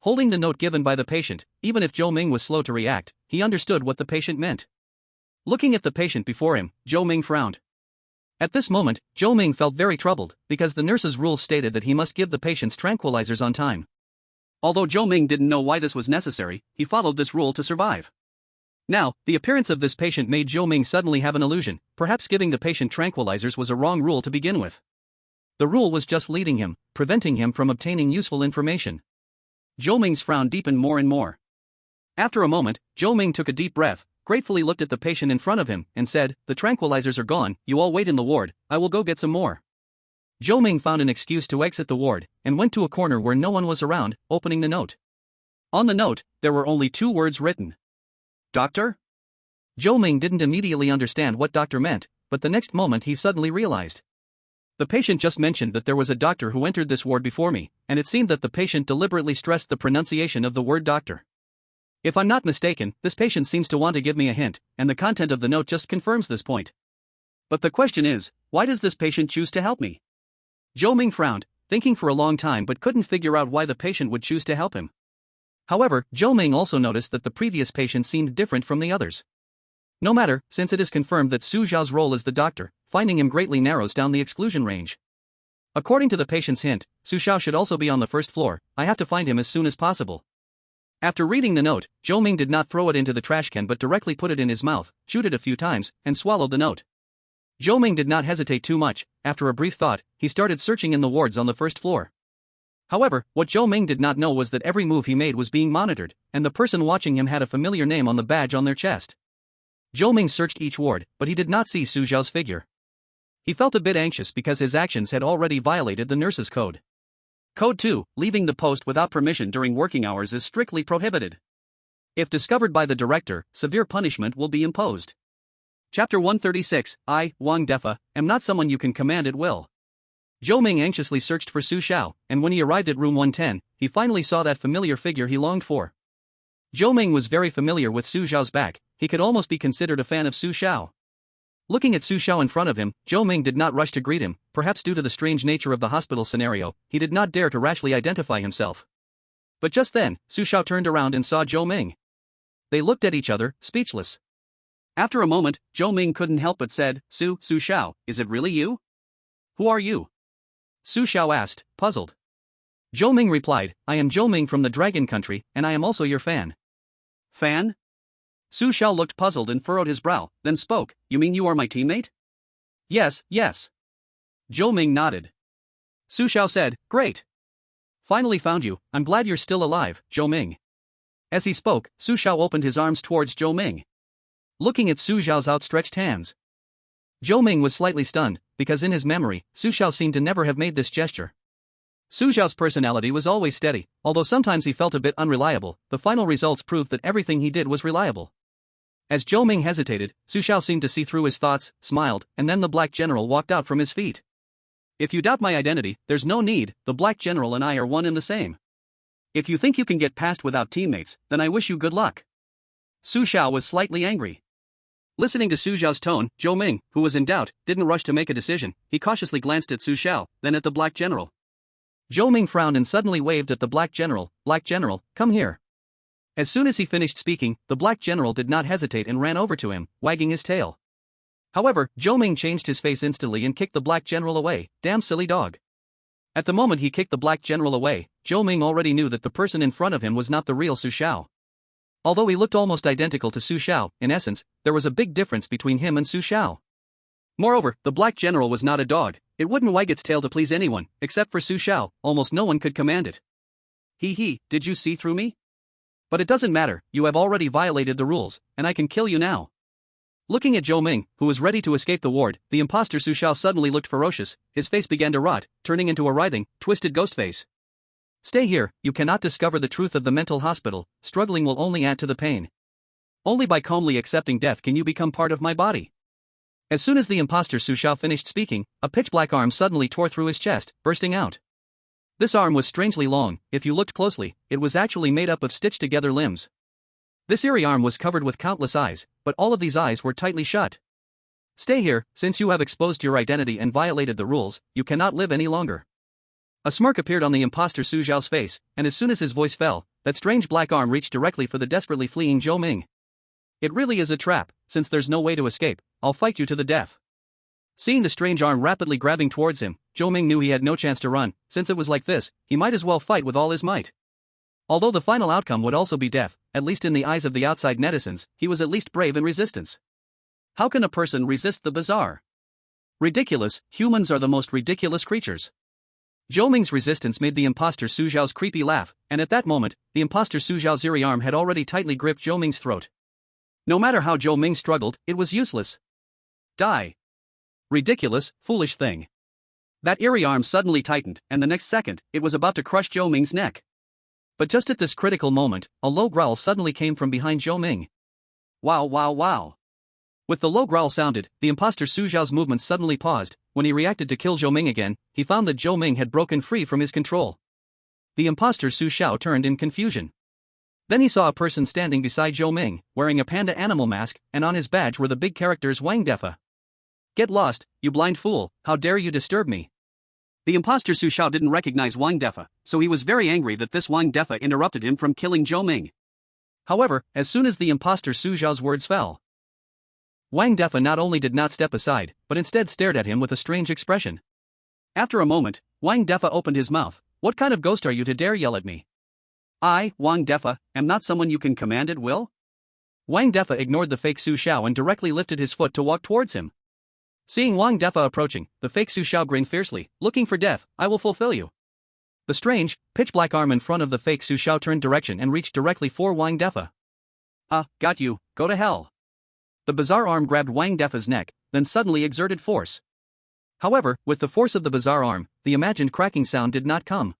Holding the note given by the patient, even if Zhou Ming was slow to react, he understood what the patient meant. Looking at the patient before him, Zhou Ming frowned. At this moment, Zhou Ming felt very troubled, because the nurse's rules stated that he must give the patients tranquilizers on time. Although Zhou Ming didn't know why this was necessary, he followed this rule to survive. Now, the appearance of this patient made Zhou Ming suddenly have an illusion, perhaps giving the patient tranquilizers was a wrong rule to begin with. The rule was just leading him, preventing him from obtaining useful information. Zhou Ming's frown deepened more and more. After a moment, Zhou Ming took a deep breath, gratefully looked at the patient in front of him, and said, "The tranquilizers are gone, you all wait in the ward, I will go get some more." Zhou Ming found an excuse to exit the ward, and went to a corner where no one was around, opening the note. On the note, there were only 2 words written. Doctor? Zhou Ming didn't immediately understand what doctor meant, but the next moment he suddenly realized. The patient just mentioned that there was a doctor who entered this ward before me, and it seemed that the patient deliberately stressed the pronunciation of the word doctor. If I'm not mistaken, this patient seems to want to give me a hint, and the content of the note just confirms this point. But the question is, why does this patient choose to help me? Zhou Ming frowned, thinking for a long time but couldn't figure out why the patient would choose to help him. However, Zhou Ming also noticed that the previous patient seemed different from the others. No matter, since it is confirmed that Su Xiao's role as the doctor, finding him greatly narrows down the exclusion range. According to the patient's hint, Su Xiao should also be on the first floor. I have to find him as soon as possible. After reading the note, Zhou Ming did not throw it into the trash can but directly put it in his mouth, chewed it a few times, and swallowed the note. Zhou Ming did not hesitate too much. After a brief thought, he started searching in the wards on the first floor. However, what Zhou Ming did not know was that every move he made was being monitored, and the person watching him had a familiar name on the badge on their chest. Zhou Ming searched each ward, but he did not see Su Xiao's figure. He felt a bit anxious because his actions had already violated the nurse's code. Code 2, leaving the post without permission during working hours is strictly prohibited. If discovered by the director, severe punishment will be imposed. Chapter 136, I, Wang Defa, am not someone you can command at will. Zhou Ming anxiously searched for Su Xiao, and when he arrived at room 110, he finally saw that familiar figure he longed for. Zhou Ming was very familiar with Su Xiao's back. He could almost be considered a fan of Su Xiao. Looking at Su Xiao in front of him, Zhou Ming did not rush to greet him. Perhaps due to the strange nature of the hospital scenario, he did not dare to rashly identify himself. But just then, Su Xiao turned around and saw Zhou Ming. They looked at each other, speechless. After a moment, Zhou Ming couldn't help but said, Su Xiao, is it really you? Who are you? Su Xiao asked, puzzled. Zhou Ming replied, I am Zhou Ming from the Dragon Country, and I am also your fan. Fan? Su Xiao looked puzzled and furrowed his brow, then spoke, you mean you are my teammate? Yes. Zhou Ming nodded. Su Xiao said, great. Finally found you, I'm glad you're still alive, Zhou Ming. As he spoke, Su Xiao opened his arms towards Zhou Ming. Looking at Su Xiao's outstretched hands, Zhou Ming was slightly stunned, because in his memory, Su Xiao seemed to never have made this gesture. Su Xiao's personality was always steady, although sometimes he felt a bit unreliable. The final results proved that everything he did was reliable. As Zhou Ming hesitated, Su Xiao seemed to see through his thoughts, smiled, and then the Black General walked out from his feet. If you doubt my identity, there's no need, the Black General and I are one and the same. If you think you can get past without teammates, then I wish you good luck. Su Xiao was slightly angry. Listening to Su Xiao's tone, Zhou Ming, who was in doubt, didn't rush to make a decision. He cautiously glanced at Su Xiao, then at the Black General. Zhou Ming frowned and suddenly waved at the Black General. Black General, come here. As soon as he finished speaking, the Black General did not hesitate and ran over to him, wagging his tail. However, Zhou Ming changed his face instantly and kicked the Black General away. Damn silly dog. At the moment he kicked the Black General away, Zhou Ming already knew that the person in front of him was not the real Su Xiao. Although he looked almost identical to Su Xiao, in essence, there was a big difference between him and Su Xiao. Moreover, the Black General was not a dog. It wouldn't wag its tail to please anyone, except for Su Xiao. Almost no one could command it. Did you see through me? But it doesn't matter, you have already violated the rules, and I can kill you now. Looking at Zhou Ming, who was ready to escape the ward, the imposter Su Xiao suddenly looked ferocious. His face began to rot, turning into a writhing, twisted ghost face. Stay here, you cannot discover the truth of the mental hospital. Struggling will only add to the pain. Only by calmly accepting death can you become part of my body. As soon as the imposter Su Xiao finished speaking, a pitch-black arm suddenly tore through his chest, bursting out. This arm was strangely long. If you looked closely, it was actually made up of stitched-together limbs. This eerie arm was covered with countless eyes, but all of these eyes were tightly shut. Stay here, since you have exposed your identity and violated the rules, you cannot live any longer. A smirk appeared on the imposter Su Xiao's face, and as soon as his voice fell, that strange black arm reached directly for the desperately fleeing Zhou Ming. It really is a trap. Since there's no way to escape, I'll fight you to the death. Seeing the strange arm rapidly grabbing towards him, Zhou Ming knew he had no chance to run. Since it was like this, he might as well fight with all his might. Although the final outcome would also be death, at least in the eyes of the outside netizens, he was at least brave in resistance. How can a person resist the bizarre? Ridiculous, humans are the most ridiculous creatures. Zhou Ming's resistance made the imposter Su Xiao's creepy laugh, and at that moment, the imposter Su Xiao's eerie arm had already tightly gripped Zhou Ming's throat. No matter how Zhou Ming struggled, it was useless. Die. Ridiculous, foolish thing. That eerie arm suddenly tightened, and the next second, it was about to crush Zhou Ming's neck. But just at this critical moment, a low growl suddenly came from behind Zhou Ming. Wow wow wow. With the low growl sounded, the imposter Su Xiao's movements suddenly paused. When he reacted to kill Zhou Ming again, he found that Zhou Ming had broken free from his control. The imposter Su Xiao turned in confusion. Then he saw a person standing beside Zhou Ming, wearing a panda animal mask, and on his badge were the big characters Wang Defa. Get lost, you blind fool, how dare you disturb me? The imposter Su Xiao didn't recognize Wang Defa, so he was very angry that this Wang Defa interrupted him from killing Zhou Ming. However, as soon as the imposter Su Xiao's words fell, Wang Defa not only did not step aside, but instead stared at him with a strange expression. After a moment, Wang Defa opened his mouth. What kind of ghost are you to dare yell at me? I, Wang Defa, am not someone you can command at will? Wang Defa ignored the fake Su Xiao and directly lifted his foot to walk towards him. Seeing Wang Defa approaching, the fake Su Xiao grinned fiercely, looking for death, I will fulfill you. The strange, pitch-black arm in front of the fake Su Xiao turned direction and reached directly for Wang Defa. Got you, go to hell. The bizarre arm grabbed Wang Defa's neck, then suddenly exerted force. However, with the force of the bizarre arm, the imagined cracking sound did not come.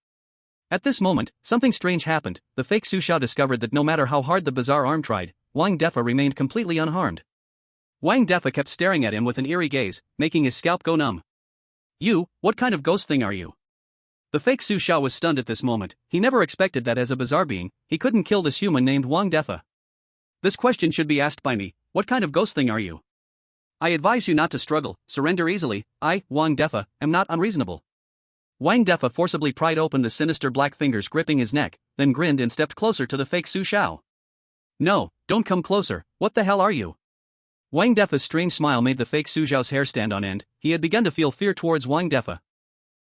At this moment, something strange happened. The fake Su Xiao discovered that no matter how hard the bizarre arm tried, Wang Defa remained completely unharmed. Wang Defa kept staring at him with an eerie gaze, making his scalp go numb. You, what kind of ghost thing are you? The fake Su Xiao was stunned at this moment. He never expected that as a bizarre being, he couldn't kill this human named Wang Defa. This question should be asked by me, what kind of ghost thing are you? I advise you not to struggle, surrender easily. I, Wang Defa, am not unreasonable. Wang Defa forcibly pried open the sinister black fingers gripping his neck, then grinned and stepped closer to the fake Su Xiao. No, don't come closer, what the hell are you? Wang Defa's strange smile made the fake Su Xiao's hair stand on end. He had begun to feel fear towards Wang Defa.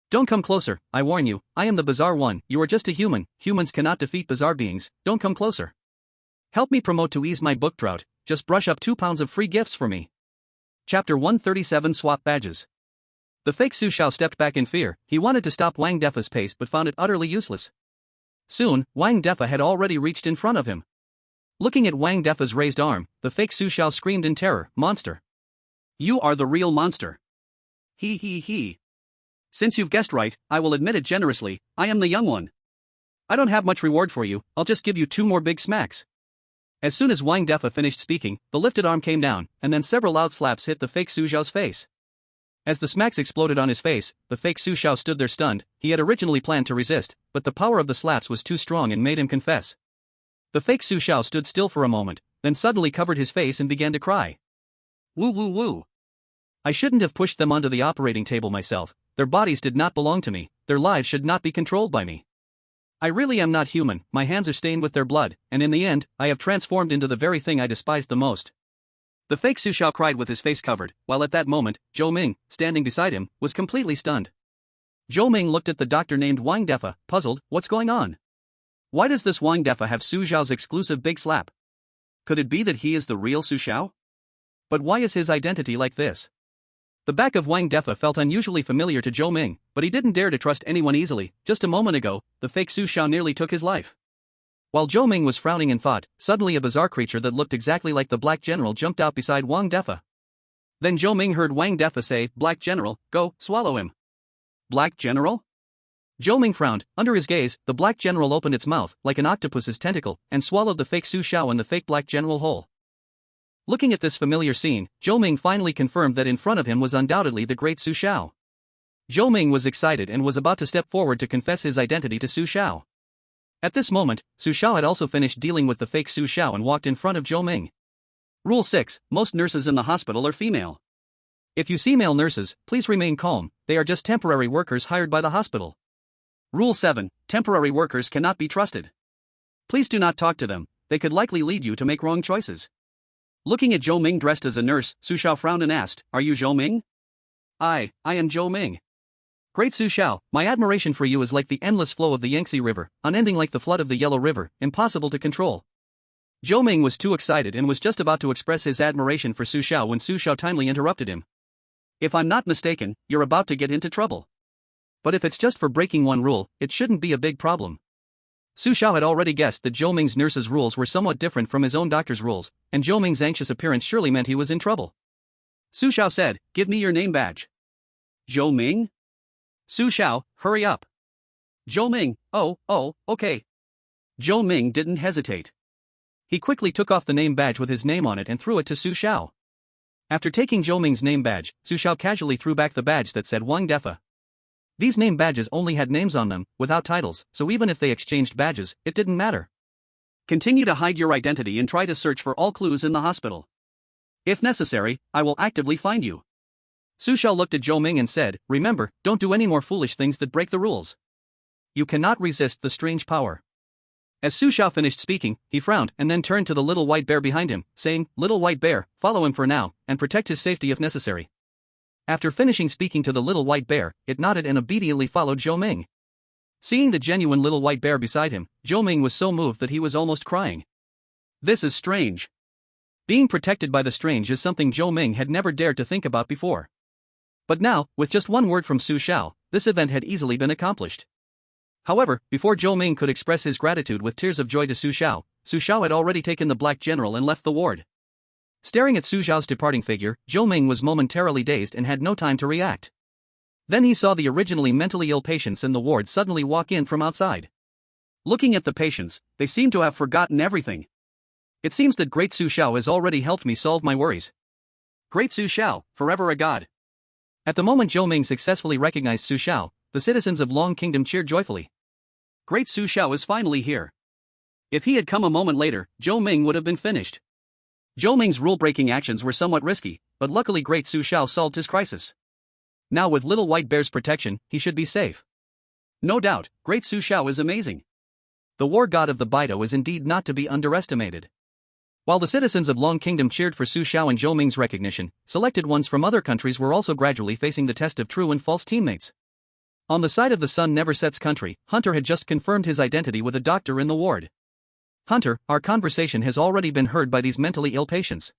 Don't come closer, I warn you, I am the bizarre one, you are just a human, humans cannot defeat bizarre beings, don't come closer. Help me promote to ease my book drought, just brush up 2 pounds of free gifts for me. Chapter 137 Swap Badges. The fake Su Xiao stepped back in fear. He wanted to stop Wang Defa's pace but found it utterly useless. Soon, Wang Defa had already reached in front of him. Looking at Wang Defa's raised arm, the fake Su Xiao screamed in terror, monster. You are the real monster. He. Since you've guessed right, I will admit it generously, I am the young one. I don't have much reward for you, I'll just give you 2 more big smacks. As soon as Wang Defa finished speaking, the lifted arm came down, and then several loud slaps hit the fake Su Xiao's face. As the smacks exploded on his face, the fake Su Xiao stood there stunned. He had originally planned to resist, but the power of the slaps was too strong and made him confess. The fake Su Xiao stood still for a moment, then suddenly covered his face and began to cry. Woo. I shouldn't have pushed them onto the operating table myself, their bodies did not belong to me, their lives should not be controlled by me. I really am not human, my hands are stained with their blood, and in the end, I have transformed into the very thing I despised the most. The fake Su Xiao cried with his face covered, while at that moment, Zhou Ming, standing beside him, was completely stunned. Zhou Ming looked at the doctor named Wang Defa, puzzled, what's going on? Why does this Wang Defa have Su Xiao's exclusive big slap? Could it be that he is the real Su Xiao? But why is his identity like this? The back of Wang Defa felt unusually familiar to Zhou Ming, but he didn't dare to trust anyone easily. Just a moment ago, the fake Su Xiao nearly took his life. While Zhou Ming was frowning in thought, suddenly a bizarre creature that looked exactly like the Black General jumped out beside Wang Defa. Then Zhou Ming heard Wang Defa say, Black General, go, swallow him. Black General? Zhou Ming frowned. Under his gaze, the Black General opened its mouth, like an octopus's tentacle, and swallowed the fake Su Xiao and the fake Black General whole. Looking at this familiar scene, Zhou Ming finally confirmed that in front of him was undoubtedly the great Su Xiao. Zhou Ming was excited and was about to step forward to confess his identity to Su Xiao. At this moment, Su Xiao had also finished dealing with the fake Su Xiao and walked in front of Zhou Ming. Rule 6, most nurses in the hospital are female. If you see male nurses, please remain calm, they are just temporary workers hired by the hospital. Rule 7, temporary workers cannot be trusted. Please do not talk to them, they could likely lead you to make wrong choices. Looking at Zhou Ming dressed as a nurse, Su Xiao frowned and asked, Are you Zhou Ming? I am Zhou Ming. Great Su Xiao, my admiration for you is like the endless flow of the Yangtze River, unending like the flood of the Yellow River, impossible to control. Zhou Ming was too excited and was just about to express his admiration for Su Xiao when Su Xiao timely interrupted him. If I'm not mistaken, you're about to get into trouble. But if it's just for breaking one rule, it shouldn't be a big problem. Su Xiao had already guessed that Zhou Ming's nurse's rules were somewhat different from his own doctor's rules, and Zhou Ming's anxious appearance surely meant he was in trouble. Su Xiao said, Give me your name badge. Zhou Ming? Su Xiao, hurry up. Zhou Ming, oh, okay. Zhou Ming didn't hesitate. He quickly took off the name badge with his name on it and threw it to Su Xiao. After taking Zhou Ming's name badge, Su Xiao casually threw back the badge that said Wang Defa. These name badges only had names on them, without titles, so even if they exchanged badges, it didn't matter. Continue to hide your identity and try to search for all clues in the hospital. If necessary, I will actively find you. Su Xiao looked at Zhou Ming and said, remember, don't do any more foolish things that break the rules. You cannot resist the strange power. As Su Xiao finished speaking, he frowned and then turned to the little white bear behind him, saying, Little white bear, follow him for now, and protect his safety if necessary. After finishing speaking to the little white bear, it nodded and obediently followed Zhou Ming. Seeing the genuine little white bear beside him, Zhou Ming was so moved that he was almost crying. This is strange. Being protected by the strange is something Zhou Ming had never dared to think about before. But now, with just one word from Su Xiao, this event had easily been accomplished. However, before Zhou Ming could express his gratitude with tears of joy to Su Xiao had already taken the black general and left the ward. Staring at Su Xiao's departing figure, Zhou Ming was momentarily dazed and had no time to react. Then he saw the originally mentally ill patients in the ward suddenly walk in from outside. Looking at the patients, they seemed to have forgotten everything. It seems that Great Su Xiao has already helped me solve my worries. Great Su Xiao, forever a god. At the moment Zhou Ming successfully recognized Su Xiao, the citizens of Long Kingdom cheered joyfully. Great Su Xiao is finally here. If he had come a moment later, Zhou Ming would have been finished. Zhou Ming's rule-breaking actions were somewhat risky, but luckily Great Su Xiao solved his crisis. Now with Little White Bear's protection, he should be safe. No doubt, Great Su Xiao is amazing. The war god of the Baido is indeed not to be underestimated. While the citizens of Long Kingdom cheered for Su Xiao and Zhou Ming's recognition, selected ones from other countries were also gradually facing the test of true and false teammates. On the side of the Sun Never Sets country, Hunter had just confirmed his identity with a doctor in the ward. Hunter, our conversation has already been heard by these mentally ill patients.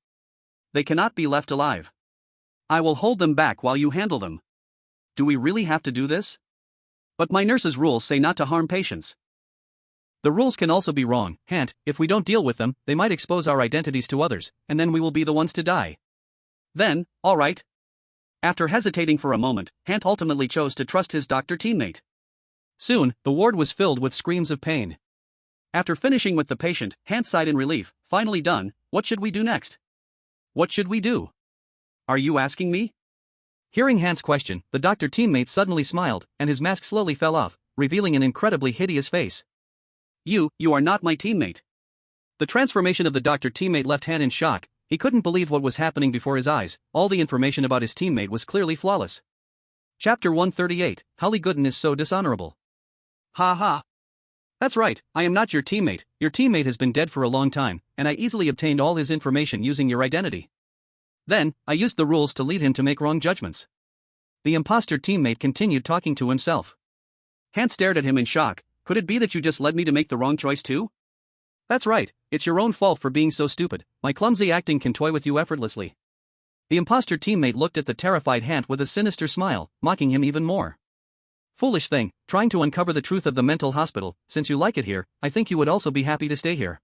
They cannot be left alive. I will hold them back while you handle them. Do we really have to do this? But my nurse's rules say not to harm patients. The rules can also be wrong, Hant. If we don't deal with them, they might expose our identities to others, and then we will be the ones to die. Then, all right. After hesitating for a moment, Hant ultimately chose to trust his doctor teammate. Soon, the ward was filled with screams of pain. After finishing with the patient, Hant sighed in relief. Finally done, what should we do next? What should we do? Are you asking me? Hearing Hant's question, the doctor teammate suddenly smiled, and his mask slowly fell off, revealing an incredibly hideous face. You are not my teammate. The transformation of the doctor teammate left Hant in shock. He couldn't believe what was happening before his eyes. All the information about his teammate was clearly flawless. Chapter 138, Holly Gooden is so dishonorable. Ha ha. That's right, I am not your teammate. Your teammate has been dead for a long time, and I easily obtained all his information using your identity. Then, I used the rules to lead him to make wrong judgments. The imposter teammate continued talking to himself. Hant stared at him in shock. Could it be that you just led me to make the wrong choice too? That's right, it's your own fault for being so stupid. My clumsy acting can toy with you effortlessly. The imposter teammate looked at the terrified Hant with a sinister smile, mocking him even more. Foolish thing, trying to uncover the truth of the mental hospital. Since you like it here, I think you would also be happy to stay here.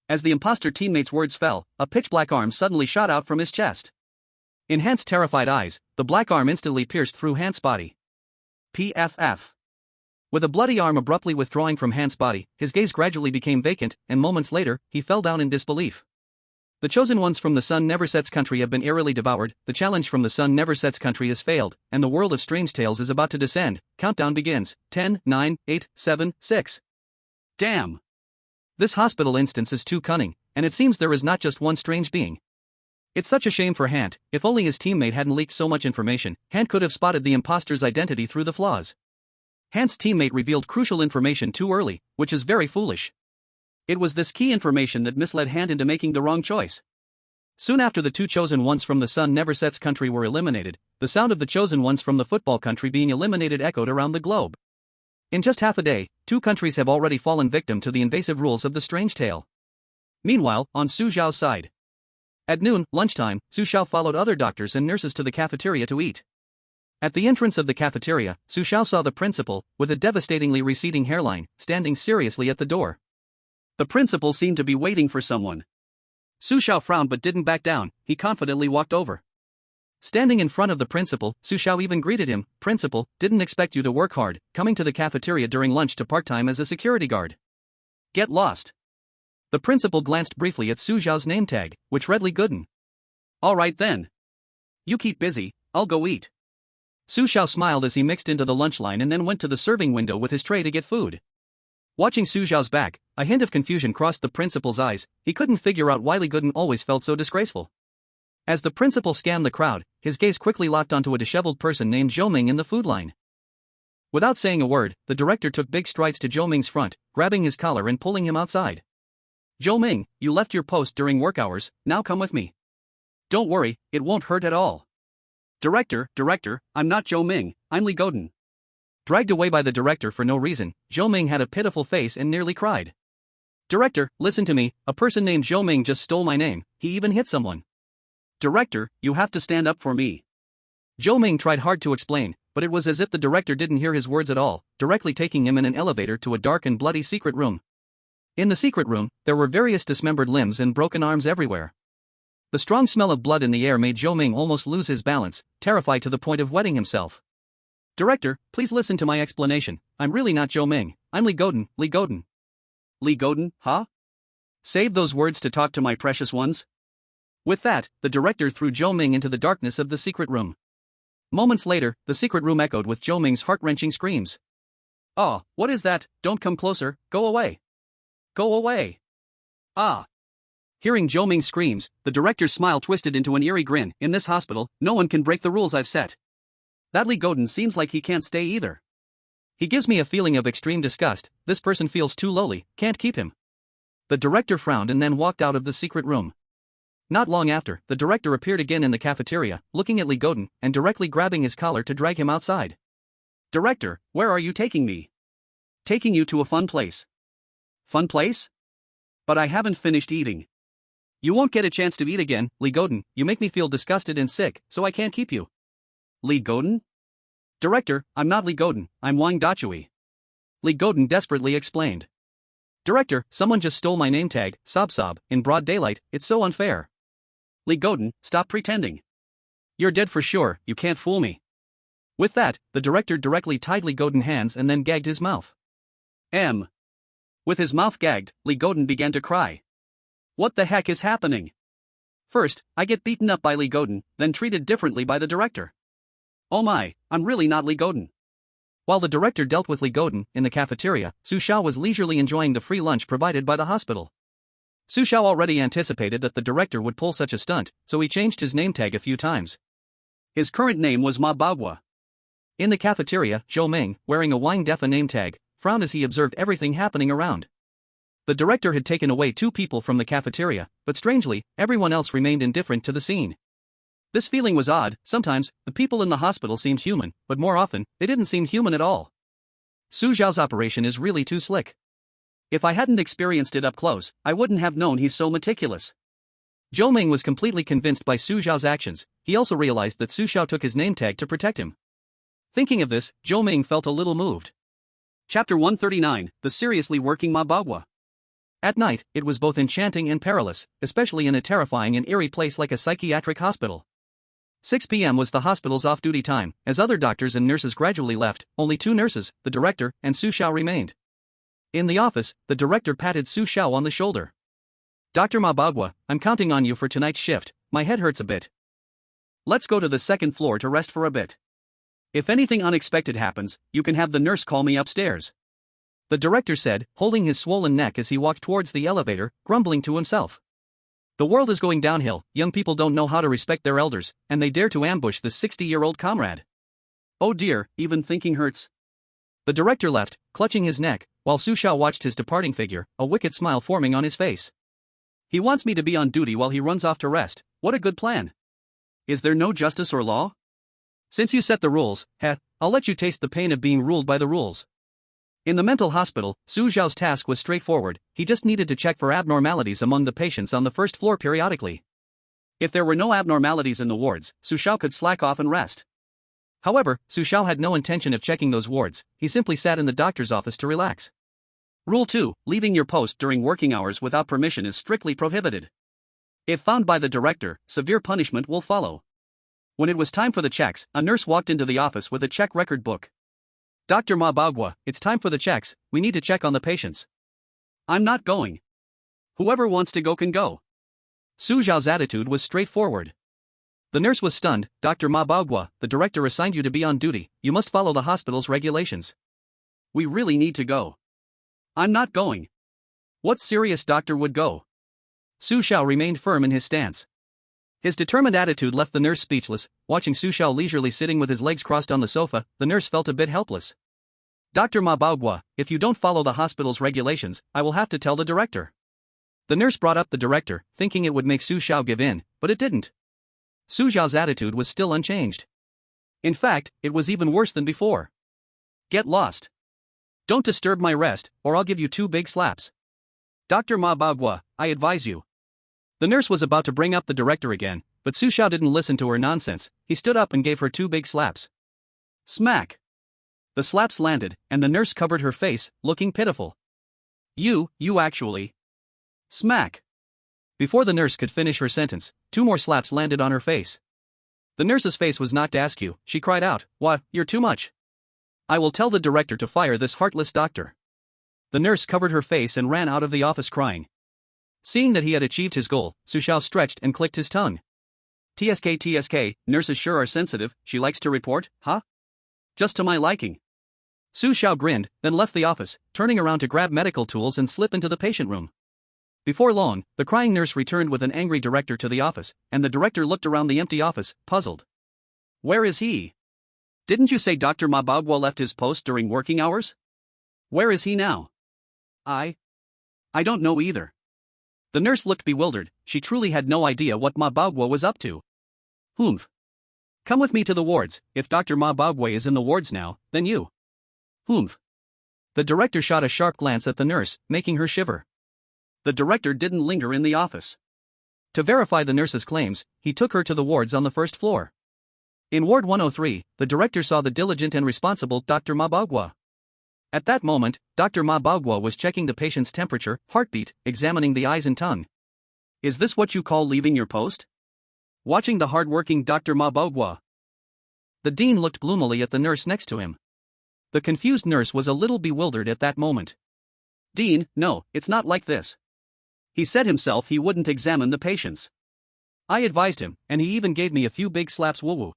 As the imposter teammate's words fell, a pitch-black arm suddenly shot out from his chest. In Hant's terrified eyes, the black arm instantly pierced through Hant's body. PFF. With a bloody arm abruptly withdrawing from Hant's body, his gaze gradually became vacant, and moments later, he fell down in disbelief. The chosen ones from the Sun Never Sets country have been eerily devoured, the challenge from the Sun Never Sets country has failed, and the world of strange tales is about to descend. Countdown begins. 10, 9, 8, 7, 6. Damn! This hospital instance is too cunning, and it seems there is not just one strange being. It's such a shame for Hant. If only his teammate hadn't leaked so much information, Hant could have spotted the imposter's identity through the flaws. Hant's teammate revealed crucial information too early, which is very foolish. It was this key information that misled Hant into making the wrong choice. Soon after the two chosen ones from the Sun Never Sets country were eliminated, the sound of the chosen ones from the football country being eliminated echoed around the globe. In just half a day, two countries have already fallen victim to the invasive rules of the strange tale. Meanwhile, on Su Xiao's side. At noon, lunchtime, Su Xiao followed other doctors and nurses to the cafeteria to eat. At the entrance of the cafeteria, Su Xiao saw the principal, with a devastatingly receding hairline, standing seriously at the door. The principal seemed to be waiting for someone. Su Xiao frowned but didn't back down. He confidently walked over. Standing in front of the principal, Su Xiao even greeted him. Principal, didn't expect you to work hard, coming to the cafeteria during lunch to part-time as a security guard. Get lost. The principal glanced briefly at Su Xiao's name tag, which read Li Gooden. All right then. You keep busy, I'll go eat. Su Xiao smiled as he mixed into the lunch line and then went to the serving window with his tray to get food. Watching Su Xiao's back, A hint of confusion crossed the principal's eyes. He couldn't figure out why Li Gooden always felt so disgraceful. As the principal scanned the crowd, his gaze quickly locked onto a disheveled person named Zhou Ming in the food line. Without saying a word, the director took big strides to Zhou Ming's front, grabbing his collar and pulling him outside. "Zhou Ming, you left your post during work hours, now come with me. Don't worry, it won't hurt at all." Director, I'm not Zhou Ming, I'm Li Gooden." Dragged away by the director for no reason, Zhou Ming had a pitiful face and nearly cried. "Director, listen to me, a person named Zhou Ming just stole my name, he even hit someone." "Director, you have to stand up for me." Zhou Ming tried hard to explain, but it was as if the director didn't hear his words at all, directly taking him in an elevator to a dark and bloody secret room. In the secret room, there were various dismembered limbs and broken arms everywhere. The strong smell of blood in the air made Zhou Ming almost lose his balance, terrified to the point of wetting himself. "Director, please listen to my explanation. I'm really not Zhou Ming, I'm Li Gooden, Li Gooden." "Li Gooden, huh? Save those words to talk to my precious ones." With that, the director threw Zhou Ming into the darkness of the secret room. Moments later, the secret room echoed with Zhou Ming's heart-wrenching screams. "Oh, what is that? Don't come closer, go away. Go away. Ah." Hearing Zhou Ming's screams, the director's smile twisted into an eerie grin. "In this hospital, no one can break the rules I've set. That Li Gooden seems like he can't stay either. He gives me a feeling of extreme disgust. This person feels too lowly, can't keep him." The director frowned and then walked out of the secret room. Not long after, the director appeared again in the cafeteria, looking at Li Gooden and directly grabbing his collar to drag him outside. "Director, where are you taking me?" "Taking you to a fun place." "Fun place? But I haven't finished eating." "You won't get a chance to eat again, Li Gooden, you make me feel disgusted and sick, so I can't keep you." "Li Gooden?" "Director, I'm not Li Gooden, I'm Wang Dachui." Li Gooden desperately explained. "Director, someone just stole my name tag, sob, in broad daylight, it's so unfair." "Li Gooden, stop pretending. You're dead for sure, you can't fool me." With that, the director directly tied Li Gooden's hands and then gagged his mouth. With his mouth gagged, Li Gooden began to cry. "What the heck is happening? First, I get beaten up by Li Gooden, then treated differently by the director. Oh my, I'm really not Li Gooden." While the director dealt with Li Gooden in the cafeteria, Su Xiao was leisurely enjoying the free lunch provided by the hospital. Su Xiao already anticipated that the director would pull such a stunt, so he changed his name tag a few times. His current name was Ma Baogua. In the cafeteria, Zhou Ming, wearing a Wang Defa name tag, frowned as he observed everything happening around. The director had taken away 2 people from the cafeteria, but strangely, everyone else remained indifferent to the scene. This feeling was odd. Sometimes, the people in the hospital seemed human, but more often, they didn't seem human at all. Su Xiao's operation is really too slick. If I hadn't experienced it up close, I wouldn't have known he's so meticulous. Zhou Ming was completely convinced by Su Xiao's actions. He also realized that Su Xiao took his name tag to protect him. Thinking of this, Zhou Ming felt a little moved. Chapter 139, The Seriously Working Ma Baogua. At night, it was both enchanting and perilous, especially in a terrifying and eerie place like a psychiatric hospital. 6 p.m. was the hospital's off-duty time. As other doctors and nurses gradually left, only 2 nurses, the director and Su Xiao remained. In the office, the director patted Su Xiao on the shoulder. "Dr. Ma Baogua, I'm counting on you for tonight's shift, my head hurts a bit. Let's go to the 2nd floor to rest for a bit. If anything unexpected happens, you can have the nurse call me upstairs," the director said, holding his swollen neck as he walked towards the elevator, grumbling to himself. The world is going downhill, young people don't know how to respect their elders, and they dare to ambush this 60-year-old comrade. Oh dear, even thinking hurts. The director left, clutching his neck, while Su Xiao watched his departing figure, a wicked smile forming on his face. He wants me to be on duty while he runs off to rest. What a good plan. Is there no justice or law? Since you set the rules, I'll let you taste the pain of being ruled by the rules. In the mental hospital, Su Xiao's task was straightforward. He just needed to check for abnormalities among the patients on the 1st floor periodically. If there were no abnormalities in the wards, Su Xiao could slack off and rest. However, Su Xiao had no intention of checking those wards. He simply sat in the doctor's office to relax. Rule 2: Leaving your post during working hours without permission is strictly prohibited. If found by the director, severe punishment will follow. When it was time for the checks, a nurse walked into the office with a check record book. "Dr. Ma Baogua, it's time for the checks, we need to check on the patients." "I'm not going. Whoever wants to go can go." Su Xiao's attitude was straightforward. The nurse was stunned. "Dr. Ma Baogua, the director assigned you to be on duty, you must follow the hospital's regulations." "We really need to go." "I'm not going." What serious doctor would go? Su Xiao remained firm in his stance. His determined attitude left the nurse speechless. Watching Su Xiao leisurely sitting with his legs crossed on the sofa, the nurse felt a bit helpless. Dr. Ma Baogua, if you don't follow the hospital's regulations, I will have to tell the director. The nurse brought up the director, thinking it would make Su Xiao give in, but it didn't. Su Xiao's attitude was still unchanged. In fact, it was even worse than before. Get lost. Don't disturb my rest, or I'll give you 2 big slaps. Dr. Ma Baogua, I advise you. The nurse was about to bring up the director again, but Su Xiao didn't listen to her nonsense. He stood up and gave her 2 big slaps. Smack. The slaps landed, and the nurse covered her face, looking pitiful. You actually. Smack. Before the nurse could finish her sentence, 2 more slaps landed on her face. The nurse's face was knocked askew. She cried out, "What, you're too much. I will tell the director to fire this heartless doctor." The nurse covered her face and ran out of the office crying. Seeing that he had achieved his goal, Su Xiao stretched and clicked his tongue. TSK, nurses sure are sensitive, she likes to report, huh? Just to my liking. Su Xiao grinned, then left the office, turning around to grab medical tools and slip into the patient room. Before long, the crying nurse returned with an angry director to the office, and the director looked around the empty office, puzzled. Where is he? Didn't you say Dr. Ma Baogua left his post during working hours? Where is he now? I don't know either. The nurse looked bewildered. She truly had no idea what Ma Baogua was up to. Humph. Come with me to the wards. If Dr. Ma Baogua is in the wards now, then you. Humph. The director shot a sharp glance at the nurse, making her shiver. The director didn't linger in the office. To verify the nurse's claims, he took her to the wards on the first floor. In Ward 103, the director saw the diligent and responsible Dr. Ma Baogua. At that moment, Dr. Ma Baogua was checking the patient's temperature, heartbeat, examining the eyes and tongue. Is this what you call leaving your post? Watching the hard-working Dr. Ma Baogua. The dean looked gloomily at the nurse next to him. The confused nurse was a little bewildered at that moment. Dean, no, it's not like this. He said himself he wouldn't examine the patients. I advised him, and he even gave me a few big slaps woo-woo.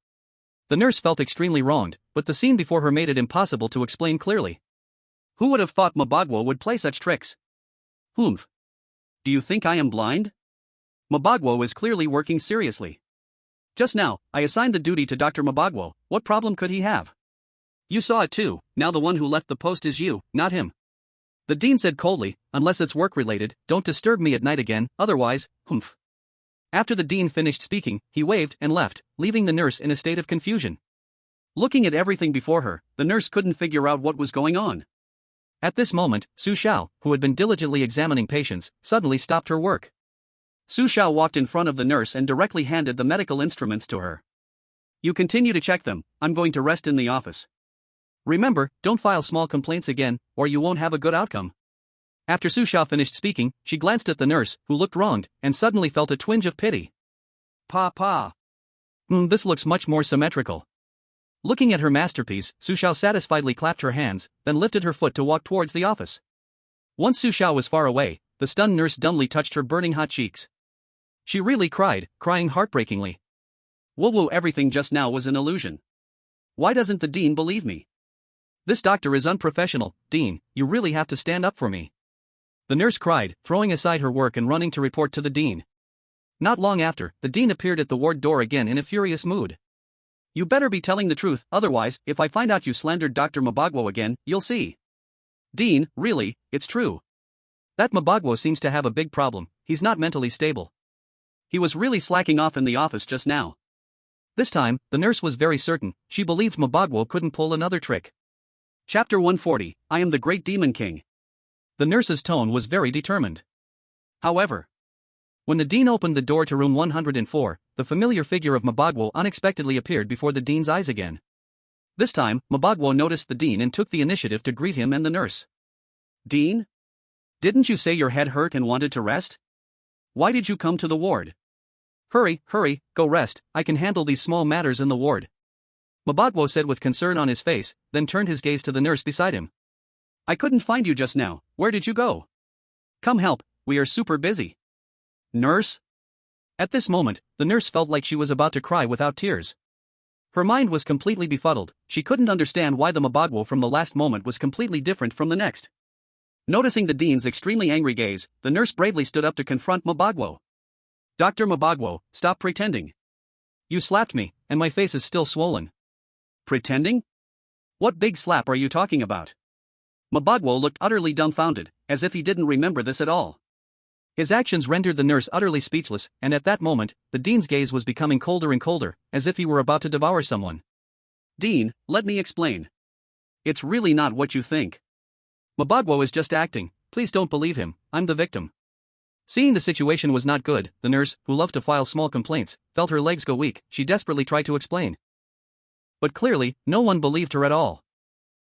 The nurse felt extremely wronged, but the scene before her made it impossible to explain clearly. Who would have thought Ma Baogua would play such tricks? Humph. Do you think I am blind? Ma Baogua is clearly working seriously. Just now, I assigned the duty to Dr. Ma Baogua. What problem could he have? You saw it too. Now the one who left the post is you, not him. The dean said coldly, unless it's work-related, don't disturb me at night again, otherwise, humph. After the dean finished speaking, he waved and left, leaving the nurse in a state of confusion. Looking at everything before her, the nurse couldn't figure out what was going on. At this moment, Su Xiao, who had been diligently examining patients, suddenly stopped her work. Su Xiao walked in front of the nurse and directly handed the medical instruments to her. You continue to check them, I'm going to rest in the office. Remember, don't file small complaints again, or you won't have a good outcome. After Su Xiao finished speaking, she glanced at the nurse, who looked wronged, and suddenly felt a twinge of pity. Pa. This looks much more symmetrical. Looking at her masterpiece, Su Xiao satisfiedly clapped her hands, then lifted her foot to walk towards the office. Once Su Xiao was far away, the stunned nurse dumbly touched her burning hot cheeks. She really cried, crying heartbreakingly. Woo-woo, everything just now was an illusion. Why doesn't the dean believe me? This doctor is unprofessional. Dean, you really have to stand up for me. The nurse cried, throwing aside her work and running to report to the dean. Not long after, the dean appeared at the ward door again in a furious mood. You better be telling the truth, otherwise, if I find out you slandered Dr. Ma Baogua again, you'll see. Dean, really, it's true. That Ma Baogua seems to have a big problem. He's not mentally stable. He was really slacking off in the office just now. This time, the nurse was very certain. She believed Ma Baogua couldn't pull another trick. Chapter 140, I am the Great Demon King. The nurse's tone was very determined. However, when the dean opened the door to room 104, the familiar figure of Ma Baogua unexpectedly appeared before the dean's eyes again. This time, Ma Baogua noticed the dean and took the initiative to greet him and the nurse. Dean? Didn't you say your head hurt and wanted to rest? Why did you come to the ward? Hurry, go rest, I can handle these small matters in the ward. Ma Baogua said with concern on his face, then turned his gaze to the nurse beside him. I couldn't find you just now, where did you go? Come help, we are super busy. Nurse? At this moment, the nurse felt like she was about to cry without tears. Her mind was completely befuddled. She couldn't understand why the Ma Baogua from the last moment was completely different from the next. Noticing the dean's extremely angry gaze, the nurse bravely stood up to confront Mabagwo. Dr. Mabagwo, stop pretending. You slapped me, and my face is still swollen. Pretending? What big slap are you talking about? Mabagwo looked utterly dumbfounded, as if he didn't remember this at all. His actions rendered the nurse utterly speechless, and at that moment, the dean's gaze was becoming colder and colder, as if he were about to devour someone. Dean, let me explain. It's really not what you think. Mabagwo is just acting, please don't believe him, I'm the victim. Seeing the situation was not good, the nurse, who loved to file small complaints, felt her legs go weak. She desperately tried to explain. But clearly, no one believed her at all.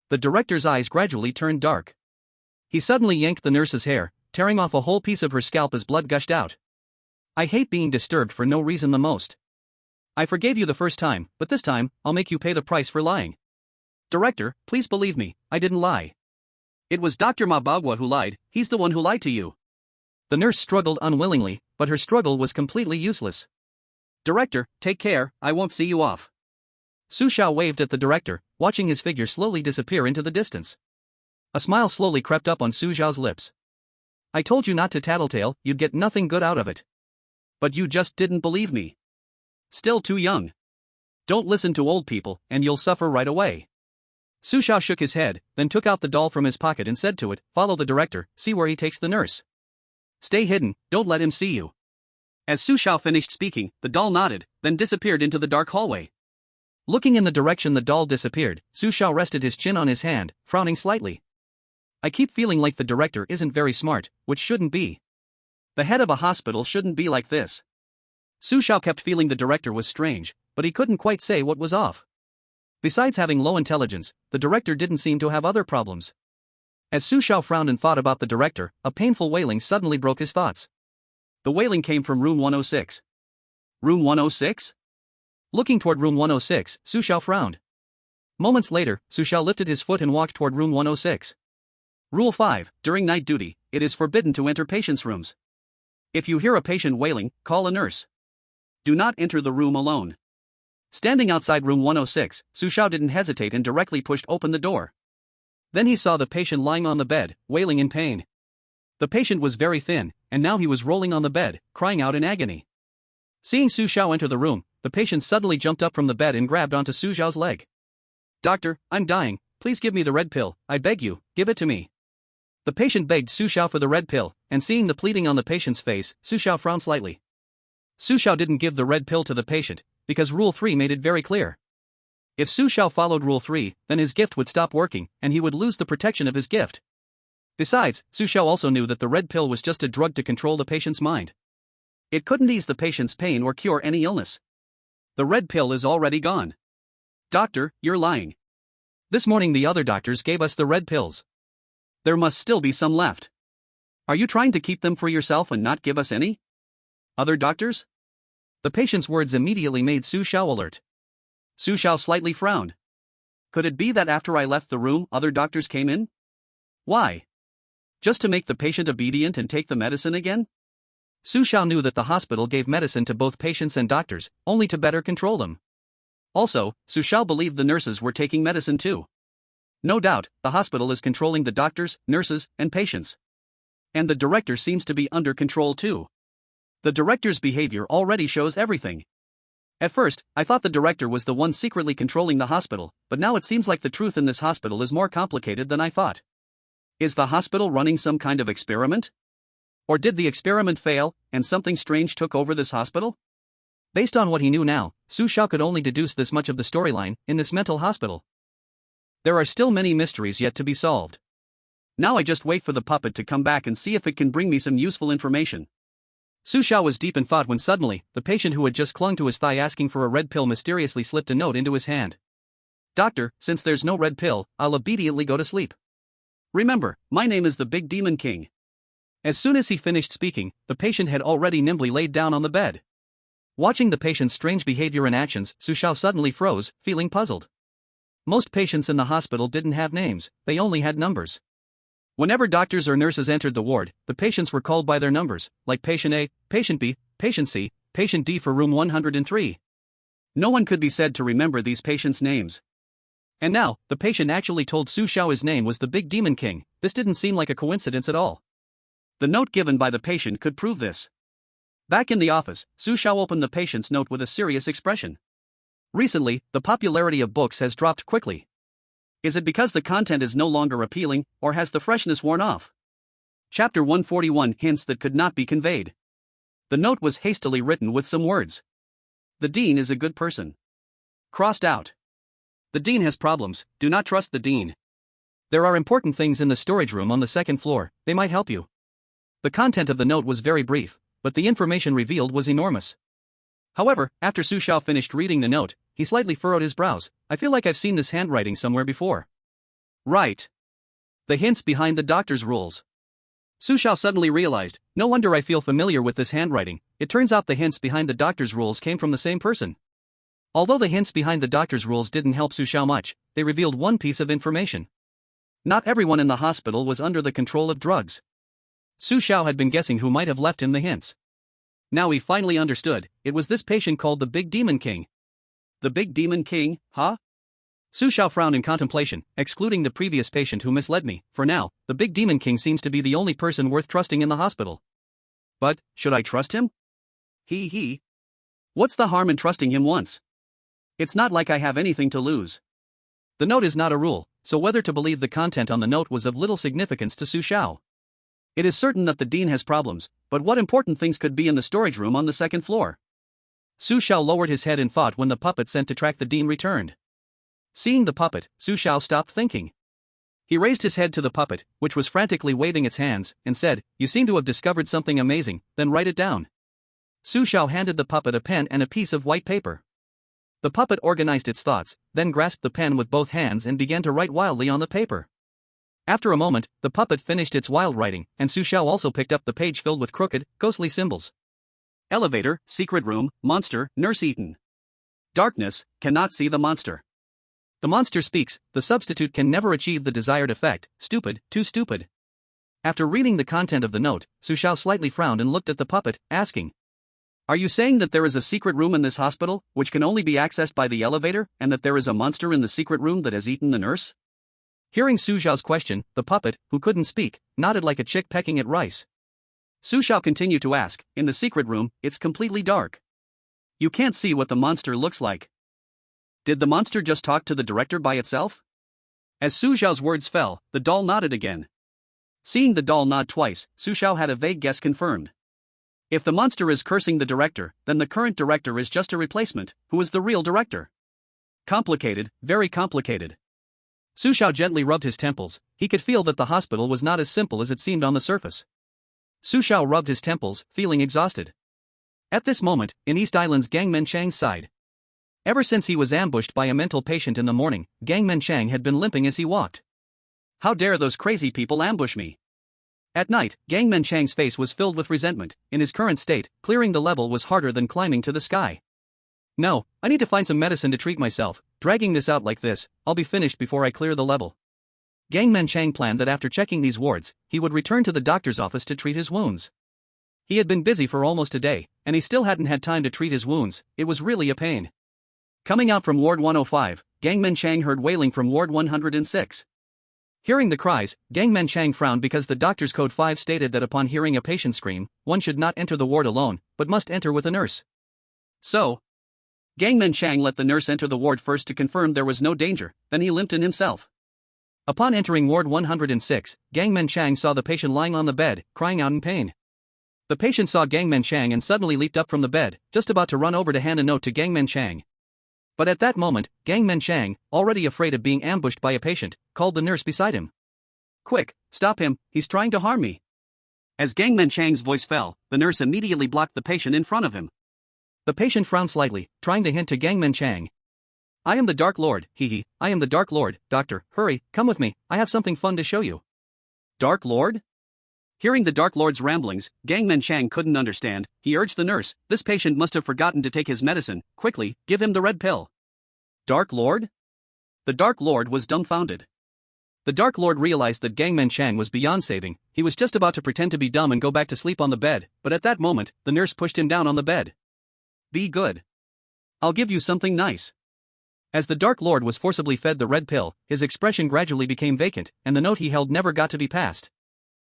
The director's eyes gradually turned dark. He suddenly yanked the nurse's hair, tearing off a whole piece of her scalp as blood gushed out. I hate being disturbed for no reason the most. I forgave you the first time, but this time, I'll make you pay the price for lying. Director, please believe me, I didn't lie. It was Dr. Mabagwa who lied, he's the one who lied to you. The nurse struggled unwillingly, but her struggle was completely useless. Director, take care, I won't see you off. Su Xiao waved at the director, watching his figure slowly disappear into the distance. A smile slowly crept up on Su Xiao's lips. I told you not to tattletale, you'd get nothing good out of it. But you just didn't believe me. Still too young. Don't listen to old people, and you'll suffer right away. Su Xiao shook his head, then took out the doll from his pocket and said to it, follow the director, see where he takes the nurse. Stay hidden, don't let him see you. As Su Xiao finished speaking, the doll nodded, then disappeared into the dark hallway. Looking in the direction the doll disappeared, Su Xiao rested his chin on his hand, frowning slightly. I keep feeling like the director isn't very smart, which shouldn't be. The head of a hospital shouldn't be like this. Su Xiao kept feeling the director was strange, but he couldn't quite say what was off. Besides having low intelligence, the director didn't seem to have other problems. As Su Xiao frowned and thought about the director, a painful wailing suddenly broke his thoughts. The wailing came from room 106. Room 106? Looking toward room 106, Su Xiao frowned. Moments later, Su Xiao lifted his foot and walked toward room 106. Rule 5, during night duty, it is forbidden to enter patients' rooms. If you hear a patient wailing, call a nurse. Do not enter the room alone. Standing outside room 106, Su Xiao didn't hesitate and directly pushed open the door. Then he saw the patient lying on the bed, wailing in pain. The patient was very thin, and now he was rolling on the bed, crying out in agony. Seeing Su Xiao enter the room, the patient suddenly jumped up from the bed and grabbed onto Su Xiao's leg. Doctor, I'm dying, please give me the red pill, I beg you, give it to me. The patient begged Su Xiao for the red pill, and seeing the pleading on the patient's face, Su Xiao frowned slightly. Su Xiao didn't give the red pill to the patient, because Rule 3 made it very clear. If Su Xiao followed Rule 3, then his gift would stop working, and he would lose the protection of his gift. Besides, Su Xiao also knew that the red pill was just a drug to control the patient's mind. It couldn't ease the patient's pain or cure any illness. The red pill is already gone. Doctor, you're lying. This morning the other doctors gave us the red pills. There must still be some left. Are you trying to keep them for yourself and not give us any? Other doctors? The patient's words immediately made Su Xiao alert. Su Xiao slightly frowned. Could it be that after I left the room, other doctors came in? Why? Just to make the patient obedient and take the medicine again? Su Xiao knew that the hospital gave medicine to both patients and doctors, only to better control them. Also, Su Xiao believed the nurses were taking medicine too. No doubt, the hospital is controlling the doctors, nurses, and patients. And the director seems to be under control too. The director's behavior already shows everything. At first, I thought the director was the one secretly controlling the hospital, but now it seems like the truth in this hospital is more complicated than I thought. Is the hospital running some kind of experiment? Or did the experiment fail, and something strange took over this hospital? Based on what he knew now, Su Xiao could only deduce this much of the storyline in this mental hospital. There are still many mysteries yet to be solved. Now I just wait for the puppet to come back and see if it can bring me some useful information. Su Xiao was deep in thought when suddenly, the patient who had just clung to his thigh asking for a red pill mysteriously slipped a note into his hand. Doctor, since there's no red pill, I'll obediently go to sleep. Remember, my name is the Big Demon King. As soon as he finished speaking, the patient had already nimbly laid down on the bed. Watching the patient's strange behavior and actions, Su Xiao suddenly froze, feeling puzzled. Most patients in the hospital didn't have names, they only had numbers. Whenever doctors or nurses entered the ward, the patients were called by their numbers, like Patient A, Patient B, Patient C, Patient D for room 103. No one could be said to remember these patients' names. And now, the patient actually told Su Xiao his name was the Big Demon King. This didn't seem like a coincidence at all. The note given by the patient could prove this. Back in the office, Su Xiao opened the patient's note with a serious expression. Recently, the popularity of books has dropped quickly. Is it because the content is no longer appealing, or has the freshness worn off? Chapter 141 Hints that could not be conveyed. The note was hastily written with some words. The dean is a good person. Crossed out. The dean has problems, do not trust the dean. There are important things in the storage room on the second floor, they might help you. The content of the note was very brief, but the information revealed was enormous. However, after Su Xiao finished reading the note, he slightly furrowed his brows. I feel like I've seen this handwriting somewhere before. Right. The hints behind the doctor's rules. Su Xiao suddenly realized, no wonder I feel familiar with this handwriting. It turns out the hints behind the doctor's rules came from the same person. Although the hints behind the doctor's rules didn't help Su Xiao much, they revealed one piece of information. Not everyone in the hospital was under the control of drugs. Su Xiao had been guessing who might have left him the hints. Now he finally understood, it was this patient called the Big Demon King. The Big Demon King, huh? Su Xiao frowned in contemplation, excluding the previous patient who misled me. For now, the Big Demon King seems to be the only person worth trusting in the hospital. But, should I trust him? What's the harm in trusting him once? It's not like I have anything to lose. The note is not a rule, so whether to believe the content on the note was of little significance to Su Xiao. It is certain that the dean has problems, but what important things could be in the storage room on the second floor? Su Xiao lowered his head in thought when the puppet sent to track the dean returned. Seeing the puppet, Su Xiao stopped thinking. He raised his head to the puppet, which was frantically waving its hands, and said, "You seem to have discovered something amazing, then write it down." Su Xiao handed the puppet a pen and a piece of white paper. The puppet organized its thoughts, then grasped the pen with both hands and began to write wildly on the paper. After a moment, the puppet finished its wild writing, and Su Xiao also picked up the page filled with crooked, ghostly symbols. Elevator, secret room, monster, nurse eaten. Darkness, cannot see the monster. The monster speaks, the substitute can never achieve the desired effect, stupid, too stupid. After reading the content of the note, Su Xiao slightly frowned and looked at the puppet, asking, "Are you saying that there is a secret room in this hospital, which can only be accessed by the elevator, and that there is a monster in the secret room that has eaten the nurse?" Hearing Su Xiao's question, the puppet, who couldn't speak, nodded like a chick pecking at rice. Su Xiao continued to ask, "In the secret room, it's completely dark. You can't see what the monster looks like. Did the monster just talk to the director by itself?" As Su Xiao's words fell, the doll nodded again. Seeing the doll nod twice, Su Xiao had a vague guess confirmed. If the monster is cursing the director, then the current director is just a replacement. Who is the real director? Complicated, very complicated. Su Xiao gently rubbed his temples. He could feel that the hospital was not as simple as it seemed on the surface. Su Xiao rubbed his temples, feeling exhausted. At this moment, in East Island's Gang Menchang's side. Ever since he was ambushed by a mental patient in the morning, Gang Menchang had been limping as he walked. How dare those crazy people ambush me? At night, Gang Menchang's face was filled with resentment. In his current state, clearing the level was harder than climbing to the sky. No, I need to find some medicine to treat myself. Dragging this out like this, I'll be finished before I clear the level. Gang Menchang planned that after checking these wards, he would return to the doctor's office to treat his wounds. He had been busy for almost a day, and he still hadn't had time to treat his wounds. It was really a pain. Coming out from Ward 105, Gang Menchang heard wailing from Ward 106. Hearing the cries, Gang Menchang frowned because the doctor's code 5 stated that upon hearing a patient scream, one should not enter the ward alone, but must enter with a nurse. So, Gang Menchang let the nurse enter the ward first to confirm there was no danger, then he limped in himself. Upon entering Ward 106, Gang Menchang saw the patient lying on the bed, crying out in pain. The patient saw Gang Menchang and suddenly leaped up from the bed, just about to run over to hand a note to Gang Menchang. But at that moment, Gang Menchang, already afraid of being ambushed by a patient, called the nurse beside him. "Quick, stop him, he's trying to harm me." As Gang Menchang's voice fell, the nurse immediately blocked the patient in front of him. The patient frowned slightly, trying to hint to Gang Menchang. "I am the Dark Lord, I am the Dark Lord, doctor, hurry, come with me, I have something fun to show you." Dark Lord? Hearing the Dark Lord's ramblings, Gang Menchang couldn't understand. He urged the nurse, "This patient must have forgotten to take his medicine, quickly, give him the red pill." Dark Lord? The Dark Lord was dumbfounded. The Dark Lord realized that Gang Menchang was beyond saving. He was just about to pretend to be dumb and go back to sleep on the bed, but at that moment, the nurse pushed him down on the bed. "Be good. I'll give you something nice." As the Dark Lord was forcibly fed the red pill, his expression gradually became vacant, and the note he held never got to be passed.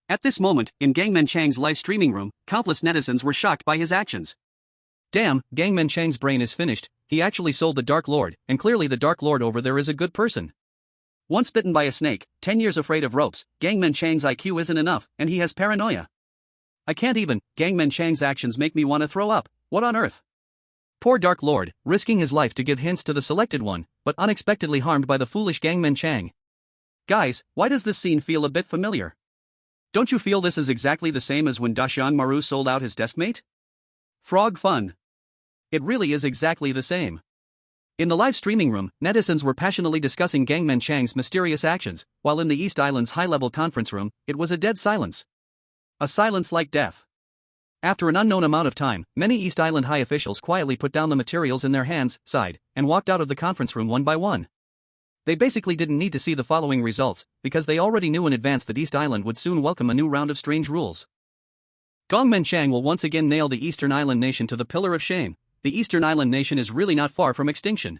At this moment, in Gangman Chang's live streaming room, countless netizens were shocked by his actions. Damn, Gangman Chang's brain is finished, he actually sold the Dark Lord, and clearly the Dark Lord over there is a good person. Once bitten by a snake, 10 years afraid of ropes, Gangman Chang's IQ isn't enough, and he has paranoia. I can't even, Gangman Chang's actions make me want to throw up, what on earth? Poor Dark Lord, risking his life to give hints to the selected one, but unexpectedly harmed by the foolish Gangman Chang. Guys, why does this scene feel a bit familiar? Don't you feel this is exactly the same as when Dashan Maru sold out his deskmate? Frog fun. It really is exactly the same. In the live streaming room, netizens were passionately discussing Gangman Chang's mysterious actions, while in the East Island's high-level conference room, it was a dead silence. A silence like death. After an unknown amount of time, many East Island high officials quietly put down the materials in their hands, sighed, and walked out of the conference room one by one. They basically didn't need to see the following results, because they already knew in advance that East Island would soon welcome a new round of strange rules. Gangman Chang will once again nail the Eastern Island nation to the pillar of shame. The Eastern Island nation is really not far from extinction.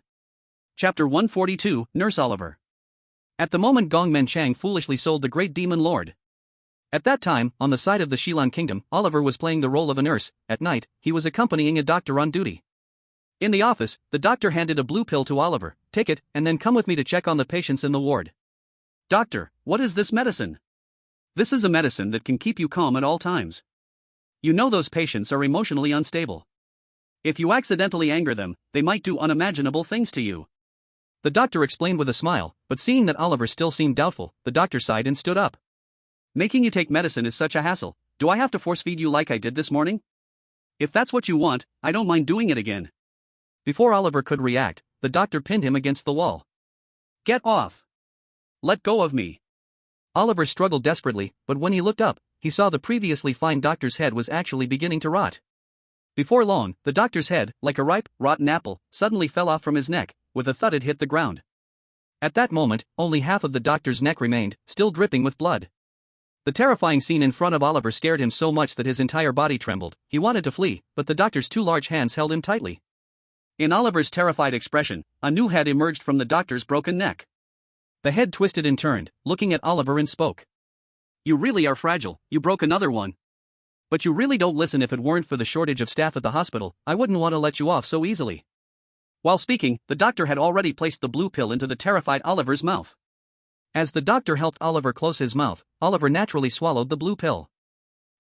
Chapter 142, Nurse Oliver. At the moment Gangman Chang foolishly sold the Great Demon Lord. At that time, on the side of the Shilan Kingdom, Oliver was playing the role of a nurse. At night, he was accompanying a doctor on duty. In the office, the doctor handed a blue pill to Oliver. Take it, and then come with me to check on the patients in the ward. Doctor, what is this medicine? This is a medicine that can keep you calm at all times. You know those patients are emotionally unstable. If you accidentally anger them, they might do unimaginable things to you. The doctor explained with a smile, but seeing that Oliver still seemed doubtful, the doctor sighed and stood up. Making you take medicine is such a hassle. Do I have to force feed you like I did this morning? If that's what you want, I don't mind doing it again. Before Oliver could react, the doctor pinned him against the wall. Get off! Let go of me! Oliver struggled desperately, but when he looked up, he saw the previously fine doctor's head was actually beginning to rot. Before long, the doctor's head, like a ripe, rotten apple, suddenly fell off from his neck. With a thud it hit the ground. At that moment, only half of the doctor's neck remained, still dripping with blood. The terrifying scene in front of Oliver scared him so much that his entire body trembled. He wanted to flee, but the doctor's two large hands held him tightly. In Oliver's terrified expression, a new head emerged from the doctor's broken neck. The head twisted and turned, looking at Oliver and spoke. You really are fragile, you broke another one. But you really don't listen. If it weren't for the shortage of staff at the hospital, I wouldn't want to let you off so easily. While speaking, the doctor had already placed the blue pill into the terrified Oliver's mouth. As the doctor helped Oliver close his mouth, Oliver naturally swallowed the blue pill.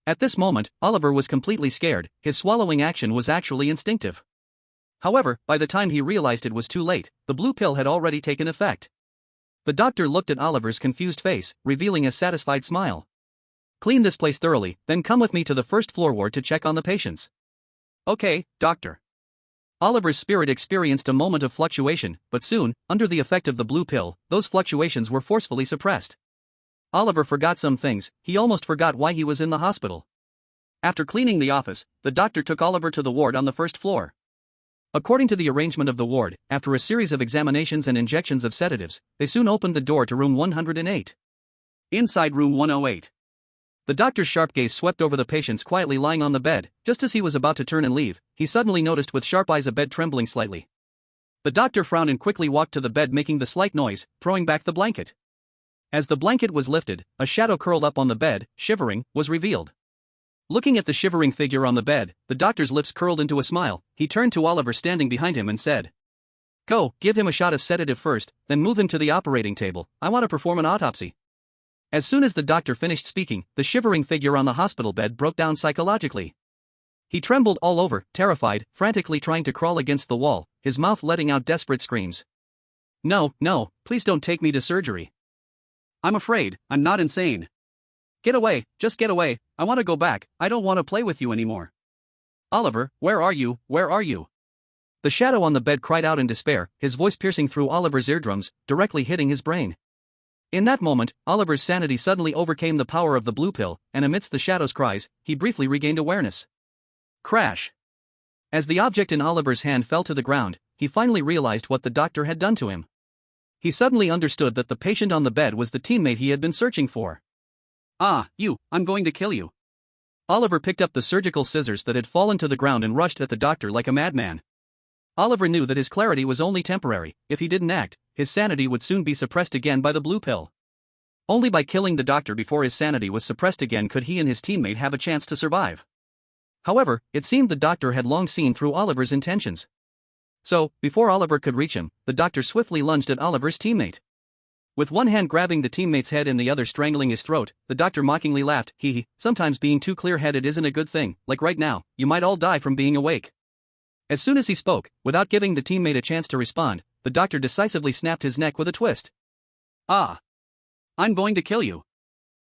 At this moment, Oliver was completely scared. His swallowing action was actually instinctive. However, by the time he realized it was too late, the blue pill had already taken effect. The doctor looked at Oliver's confused face, revealing a satisfied smile. Clean this place thoroughly, then come with me to the first floor ward to check on the patients. Okay, doctor. Oliver's spirit experienced a moment of fluctuation, but soon, under the effect of the blue pill, those fluctuations were forcefully suppressed. Oliver forgot some things. He almost forgot why he was in the hospital. After cleaning the office, the doctor took Oliver to the ward on the first floor. According to the arrangement of the ward, after a series of examinations and injections of sedatives, they soon opened the door to room 108. Inside room 108. The doctor's sharp gaze swept over the patients quietly lying on the bed. Just as he was about to turn and leave, he suddenly noticed with sharp eyes a bed trembling slightly. The doctor frowned and quickly walked to the bed, making the slight noise, throwing back the blanket. As the blanket was lifted, a shadow curled up on the bed, shivering, was revealed. Looking at the shivering figure on the bed, the doctor's lips curled into a smile. He turned to Oliver standing behind him and said, Go, give him a shot of sedative first, then move him to the operating table. I want to perform an autopsy. As soon as the doctor finished speaking, the shivering figure on the hospital bed broke down psychologically. He trembled all over, terrified, frantically trying to crawl against the wall, his mouth letting out desperate screams. No, please don't take me to surgery. I'm afraid, I'm not insane. Get away, just get away, I want to go back, I don't want to play with you anymore. Oliver, where are you, where are you? The shadow on the bed cried out in despair, his voice piercing through Oliver's eardrums, directly hitting his brain. In that moment, Oliver's sanity suddenly overcame the power of the blue pill, and amidst the shadow's cries, he briefly regained awareness. Crash! As the object in Oliver's hand fell to the ground, he finally realized what the doctor had done to him. He suddenly understood that the patient on the bed was the teammate he had been searching for. Ah, you, I'm going to kill you. Oliver picked up the surgical scissors that had fallen to the ground and rushed at the doctor like a madman. Oliver knew that his clarity was only temporary. If he didn't act, his sanity would soon be suppressed again by the blue pill. Only by killing the doctor before his sanity was suppressed again could he and his teammate have a chance to survive. However, it seemed the doctor had long seen through Oliver's intentions. So, before Oliver could reach him, the doctor swiftly lunged at Oliver's teammate. With one hand grabbing the teammate's head and the other strangling his throat, the doctor mockingly laughed. Sometimes being too clear-headed isn't a good thing, like right now, you might all die from being awake. As soon as he spoke, without giving the teammate a chance to respond, the doctor decisively snapped his neck with a twist. Ah! I'm going to kill you.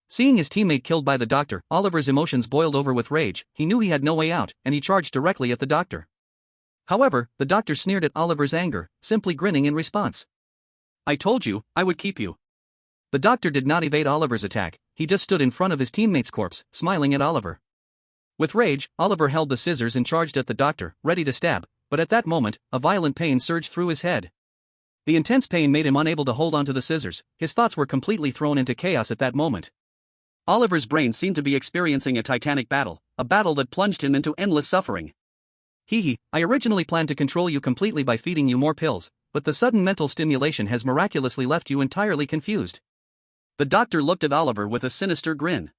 Seeing his teammate killed by the doctor, Oliver's emotions boiled over with rage. He knew he had no way out, and he charged directly at the doctor. However, the doctor sneered at Oliver's anger, simply grinning in response. I told you, I would keep you. The doctor did not evade Oliver's attack, he just stood in front of his teammate's corpse, smiling at Oliver. With rage, Oliver held the scissors and charged at the doctor, ready to stab, but at that moment, a violent pain surged through his head. The intense pain made him unable to hold onto the scissors, his thoughts were completely thrown into chaos at that moment. Oliver's brain seemed to be experiencing a titanic battle, a battle that plunged him into endless suffering. I originally planned to control you completely by feeding you more pills, but the sudden mental stimulation has miraculously left you entirely confused. The doctor looked at Oliver with a sinister grin.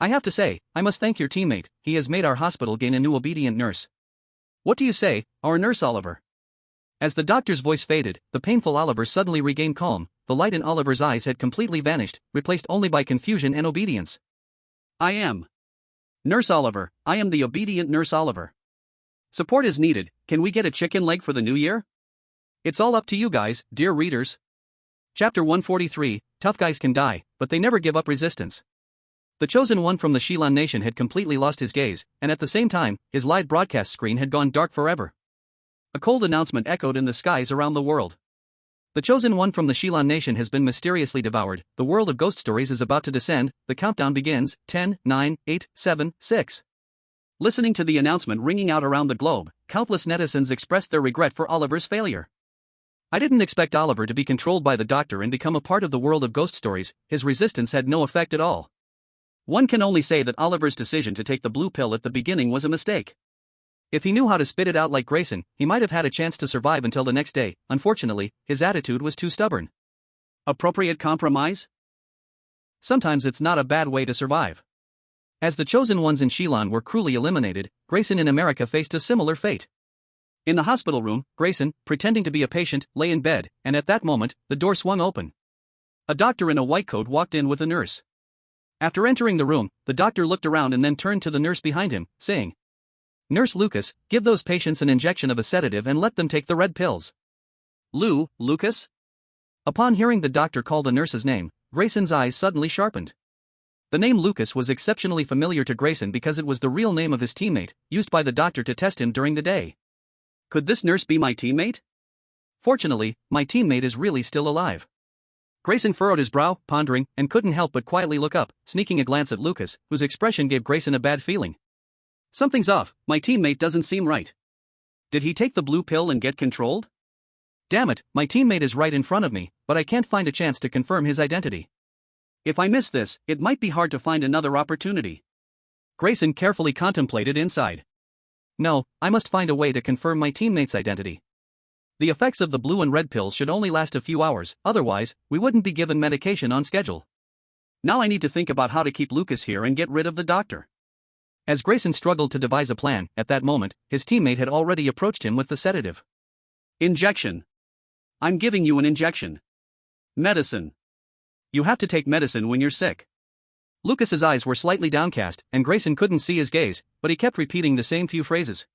I have to say, I must thank your teammate, he has made our hospital gain a new obedient nurse. What do you say, our nurse Oliver? As the doctor's voice faded, the painful Oliver suddenly regained calm, the light in Oliver's eyes had completely vanished, replaced only by confusion and obedience. I am Nurse Oliver, I am the obedient Nurse Oliver. Support is needed, can we get a chicken leg for the new year? It's all up to you guys, dear readers. Chapter 143, Tough guys can die, but they never give up resistance. The chosen one from the Xilan nation had completely lost his gaze, and at the same time, his live broadcast screen had gone dark forever. A cold announcement echoed in the skies around the world. The chosen one from the Xilan nation has been mysteriously devoured, the world of ghost stories is about to descend, the countdown begins, 10, 9, 8, 7, 6. Listening to the announcement ringing out around the globe, countless netizens expressed their regret for Oliver's failure. I didn't expect Oliver to be controlled by the doctor and become a part of the world of ghost stories, his resistance had no effect at all. One can only say that Oliver's decision to take the blue pill at the beginning was a mistake. If he knew how to spit it out like Grayson, he might have had a chance to survive until the next day. Unfortunately, his attitude was too stubborn. Appropriate compromise? Sometimes it's not a bad way to survive. As the chosen ones in Xilan were cruelly eliminated, Grayson in America faced a similar fate. In the hospital room, Grayson, pretending to be a patient, lay in bed, and at that moment, the door swung open. A doctor in a white coat walked in with a nurse. After entering the room, the doctor looked around and then turned to the nurse behind him, saying, Nurse Lucas, give those patients an injection of a sedative and let them take the red pills. Lucas? Upon hearing the doctor call the nurse's name, Grayson's eyes suddenly sharpened. The name Lucas was exceptionally familiar to Grayson because it was the real name of his teammate, used by the doctor to test him during the day. Could this nurse be my teammate? Fortunately, my teammate is really still alive. Grayson furrowed his brow, pondering, and couldn't help but quietly look up, sneaking a glance at Lucas, whose expression gave Grayson a bad feeling. Something's off, my teammate doesn't seem right. Did he take the blue pill and get controlled? Damn it, my teammate is right in front of me, but I can't find a chance to confirm his identity. If I miss this, it might be hard to find another opportunity. Grayson carefully contemplated inside. No, I must find a way to confirm my teammate's identity. The effects of the blue and red pills should only last a few hours, otherwise, we wouldn't be given medication on schedule. Now I need to think about how to keep Lucas here and get rid of the doctor. As Grayson struggled to devise a plan, at that moment, his teammate had already approached him with the sedative. Injection. I'm giving you an injection. Medicine. You have to take medicine when you're sick. Lucas's eyes were slightly downcast, and Grayson couldn't see his gaze, but he kept repeating the same few phrases.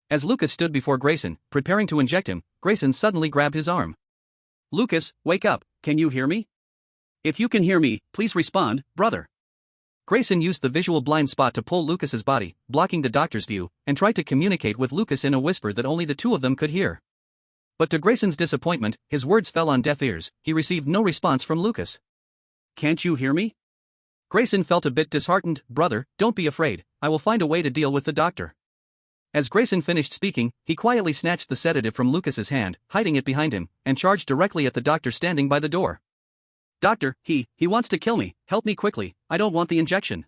As Lucas stood before Grayson, preparing to inject him, Grayson suddenly grabbed his arm. Lucas, wake up, can you hear me? If you can hear me, please respond, brother. Grayson used the visual blind spot to pull Lucas's body, blocking the doctor's view, and tried to communicate with Lucas in a whisper that only the two of them could hear. But to Grayson's disappointment, his words fell on deaf ears, he received no response from Lucas. Can't you hear me? Grayson felt a bit disheartened. Brother, don't be afraid, I will find a way to deal with the doctor. As Grayson finished speaking, he quietly snatched the sedative from Lucas's hand, hiding it behind him, and charged directly at the doctor standing by the door. Doctor, he wants to kill me, help me quickly, I don't want the injection.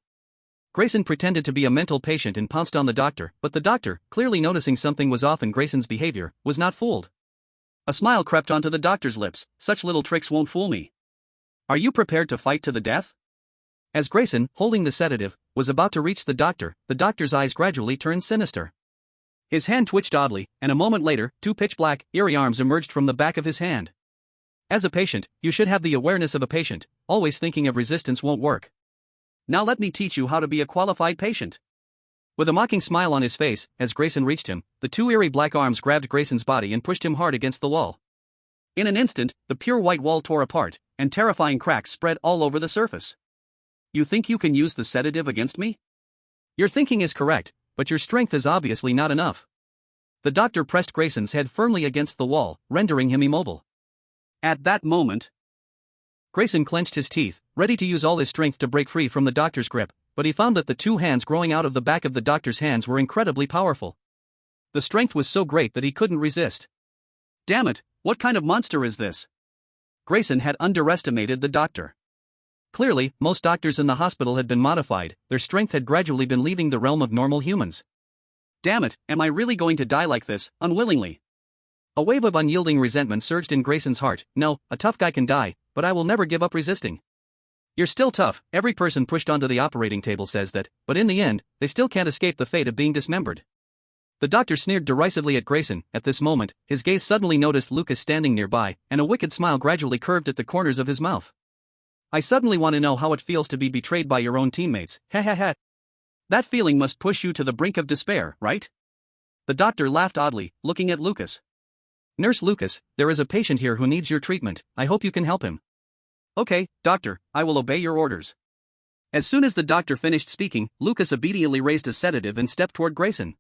Grayson pretended to be a mental patient and pounced on the doctor, but the doctor, clearly noticing something was off in Grayson's behavior, was not fooled. A smile crept onto the doctor's lips. Such little tricks won't fool me. Are you prepared to fight to the death? As Grayson, holding the sedative, was about to reach the doctor's eyes gradually turned sinister. His hand twitched oddly, and a moment later, two pitch-black, eerie arms emerged from the back of his hand. As a patient, you should have the awareness of a patient. Always thinking of resistance won't work. Now let me teach you how to be a qualified patient. With a mocking smile on his face, as Grayson reached him, the two eerie black arms grabbed Grayson's body and pushed him hard against the wall. In an instant, the pure white wall tore apart, and terrifying cracks spread all over the surface. You think you can use the sedative against me? Your thinking is correct, but your strength is obviously not enough. The doctor pressed Grayson's head firmly against the wall, rendering him immobile. At that moment, Grayson clenched his teeth, ready to use all his strength to break free from the doctor's grip, but he found that the two hands growing out of the back of the doctor's hands were incredibly powerful. The strength was so great that he couldn't resist. Damn it, what kind of monster is this? Grayson had underestimated the doctor. Clearly, most doctors in the hospital had been modified, their strength had gradually been leaving the realm of normal humans. Damn it, am I really going to die like this, unwillingly? A wave of unyielding resentment surged in Grayson's heart. No, a tough guy can die, but I will never give up resisting. You're still tough, every person pushed onto the operating table says that, but in the end, they still can't escape the fate of being dismembered. The doctor sneered derisively at Grayson. At this moment, his gaze suddenly noticed Lucas standing nearby, and a wicked smile gradually curved at the corners of his mouth. I suddenly want to know how it feels to be betrayed by your own teammates. Ha ha ha. That feeling must push you to the brink of despair, right? The doctor laughed oddly, looking at Lucas. Nurse Lucas, there is a patient here who needs your treatment. I hope you can help him. Okay, doctor, I will obey your orders. As soon as the doctor finished speaking, Lucas obediently raised a sedative and stepped toward Grayson.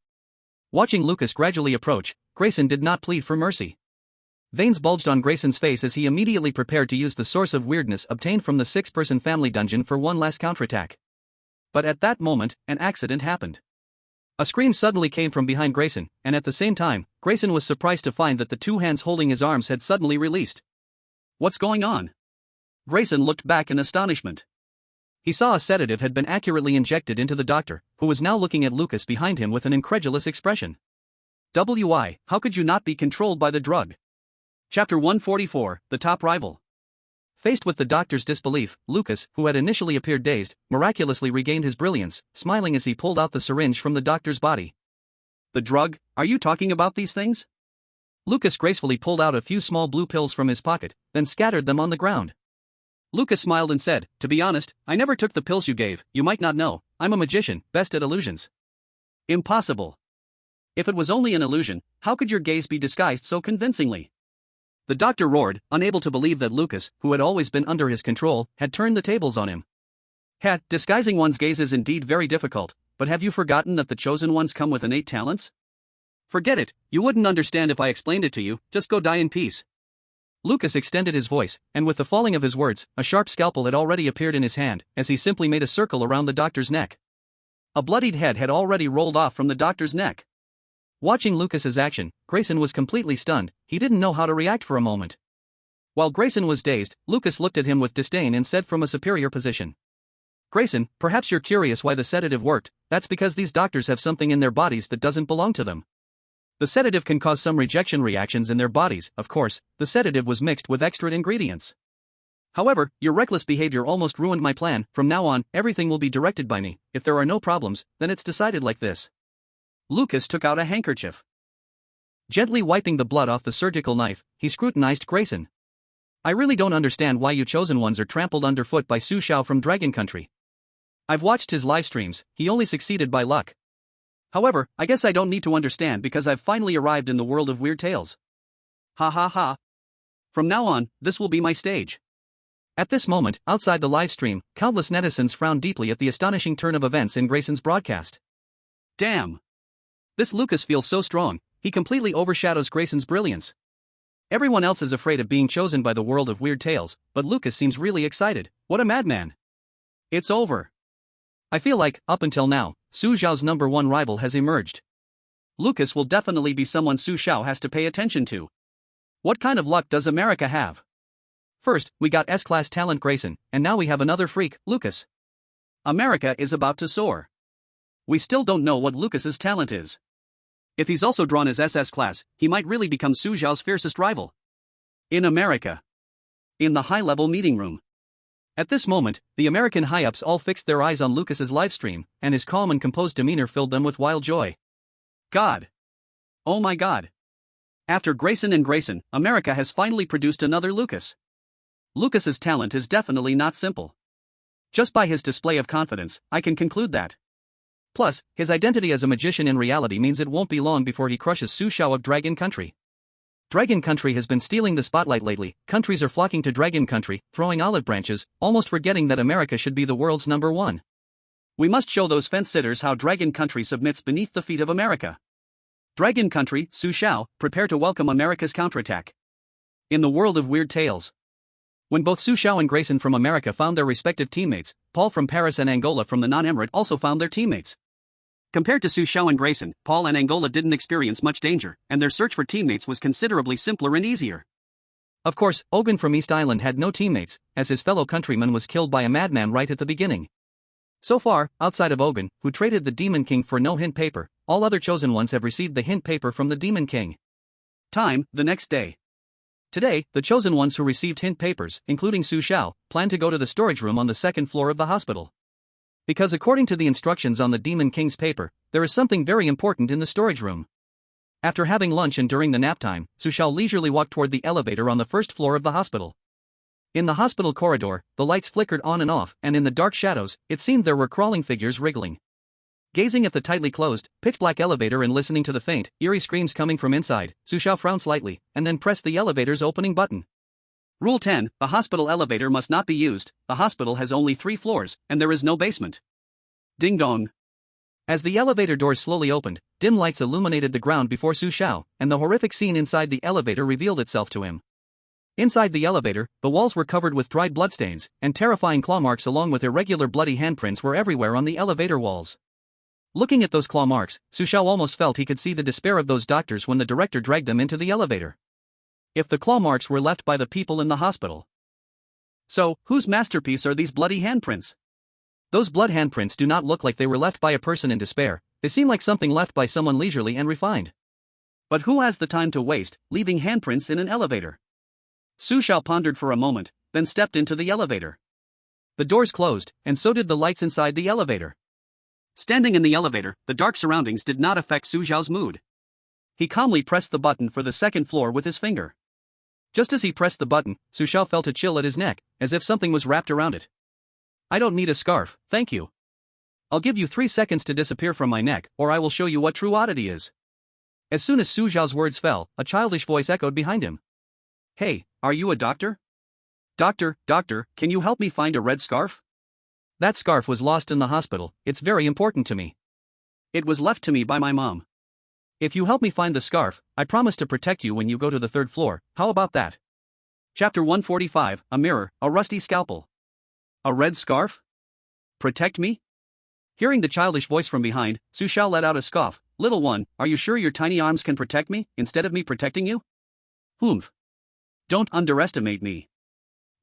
Watching Lucas gradually approach, Grayson did not plead for mercy. Veins bulged on Grayson's face as he immediately prepared to use the source of weirdness obtained from the six-person family dungeon for one last counterattack. But at that moment, an accident happened. A scream suddenly came from behind Grayson, and at the same time, Grayson was surprised to find that the two hands holding his arms had suddenly released. What's going on? Grayson looked back in astonishment. He saw a sedative had been accurately injected into the doctor, who was now looking at Lucas behind him with an incredulous expression. How could you not be controlled by the drug? Chapter 144, The Top Rival. Faced with the doctor's disbelief, Lucas, who had initially appeared dazed, miraculously regained his brilliance, smiling as he pulled out the syringe from the doctor's body. The drug? Are you talking about these things? Lucas gracefully pulled out a few small blue pills from his pocket, then scattered them on the ground. Lucas smiled and said, to be honest, I never took the pills you gave. You might not know, I'm a magician, best at illusions. Impossible. If it was only an illusion, how could your gaze be disguised so convincingly? The doctor roared, unable to believe that Lucas, who had always been under his control, had turned the tables on him. Disguising one's gaze is indeed very difficult, but have you forgotten that the chosen ones come with innate talents? Forget it, you wouldn't understand if I explained it to you, just go die in peace. Lucas extended his voice, and with the falling of his words, a sharp scalpel had already appeared in his hand, as he simply made a circle around the doctor's neck. A bloodied head had already rolled off from the doctor's neck. Watching Lucas's action, Grayson was completely stunned. He didn't know how to react for a moment. While Grayson was dazed, Lucas looked at him with disdain and said from a superior position. Grayson, perhaps you're curious why the sedative worked. That's because these doctors have something in their bodies that doesn't belong to them. The sedative can cause some rejection reactions in their bodies. Of course, the sedative was mixed with extra ingredients. However, your reckless behavior almost ruined my plan. From now on, everything will be directed by me. If there are no problems, then it's decided like this. Lucas took out a handkerchief. Gently wiping the blood off the surgical knife, he scrutinized Grayson. I really don't understand why you chosen ones are trampled underfoot by Su Xiao from Dragon Country. I've watched his live streams, he only succeeded by luck. However, I guess I don't need to understand because I've finally arrived in the world of weird tales. Ha ha ha. From now on, this will be my stage. At this moment, outside the live stream, countless netizens frowned deeply at the astonishing turn of events in Grayson's broadcast. Damn. This Lucas feels so strong, he completely overshadows Grayson's brilliance. Everyone else is afraid of being chosen by the world of weird tales, but Lucas seems really excited. What a madman. It's over. I feel like, up until now, Su Xiao's #1 rival has emerged. Lucas will definitely be someone Su Xiao has to pay attention to. What kind of luck does America have? First, we got S-class talent Grayson, and now we have another freak, Lucas. America is about to soar. We still don't know what Lucas's talent is. If he's also drawn as SS class, he might really become Su Xiao's fiercest rival. In America. In the high-level meeting room. At this moment, the American high-ups all fixed their eyes on Lucas's livestream, and his calm and composed demeanor filled them with wild joy. God. Oh my God. After Grayson and Grayson, America has finally produced another Lucas. Lucas's talent is definitely not simple. Just by his display of confidence, I can conclude that. Plus, his identity as a magician in reality means it won't be long before he crushes Su Xiao of Dragon Country. Dragon Country has been stealing the spotlight lately. Countries are flocking to Dragon Country, throwing olive branches, almost forgetting that America should be the world's #1. We must show those fence-sitters how Dragon Country submits beneath the feet of America. Dragon Country, Su Xiao, prepare to welcome America's counterattack. In the world of weird tales. When both Su Xiao and Grayson from America found their respective teammates, Paul from Paris and Angola from the non-emirate also found their teammates. Compared to Su Xiao and Grayson, Paul and Angola didn't experience much danger, and their search for teammates was considerably simpler and easier. Of course, Ogun from East Island had no teammates, as his fellow countryman was killed by a madman right at the beginning. So far, outside of Ogun, who traded the Demon King for no hint paper, all other chosen ones have received the hint paper from the Demon King. Time, the next day. Today, the chosen ones who received hint papers, including Su Xiao, plan to go to the storage room on the second floor of the hospital. Because according to the instructions on the Demon King's paper, there is something very important in the storage room. After having lunch and during the nap time, Su Xiao leisurely walked toward the elevator on the first floor of the hospital. In the hospital corridor, the lights flickered on and off, and in the dark shadows, it seemed there were crawling figures wriggling. Gazing at the tightly closed, pitch-black elevator and listening to the faint, eerie screams coming from inside, Su Xiao frowned slightly, and then pressed the elevator's opening button. Rule 10, the hospital elevator must not be used. The hospital has only 3 floors, and there is no basement. Ding dong. As the elevator doors slowly opened, dim lights illuminated the ground before Su Xiao, and the horrific scene inside the elevator revealed itself to him. Inside the elevator, the walls were covered with dried bloodstains, and terrifying claw marks along with irregular bloody handprints were everywhere on the elevator walls. Looking at those claw marks, Su Xiao almost felt he could see the despair of those doctors when the director dragged them into the elevator. If the claw marks were left by the people in the hospital. So, whose masterpiece are these bloody handprints? Those blood handprints do not look like they were left by a person in despair, they seem like something left by someone leisurely and refined. But who has the time to waste, leaving handprints in an elevator? Su Xiao pondered for a moment, then stepped into the elevator. The doors closed, and so did the lights inside the elevator. Standing in the elevator, the dark surroundings did not affect Su Xiao's mood. He calmly pressed the button for the second floor with his finger. Just as he pressed the button, Su Xiao felt a chill at his neck, as if something was wrapped around it. I don't need a scarf, thank you. I'll give you 3 seconds to disappear from my neck, or I will show you what true oddity is. As soon as Su Xiao's words fell, a childish voice echoed behind him. Hey, are you a doctor? Doctor, can you help me find a red scarf? That scarf was lost in the hospital, it's very important to me. It was left to me by my mom. If you help me find the scarf, I promise to protect you when you go to the 3rd floor, how about that? Chapter 145, a mirror, a rusty scalpel. A red scarf? Protect me? Hearing the childish voice from behind, Su Xiao let out a scoff. Little one, are you sure your tiny arms can protect me, instead of me protecting you? Humph. Don't underestimate me.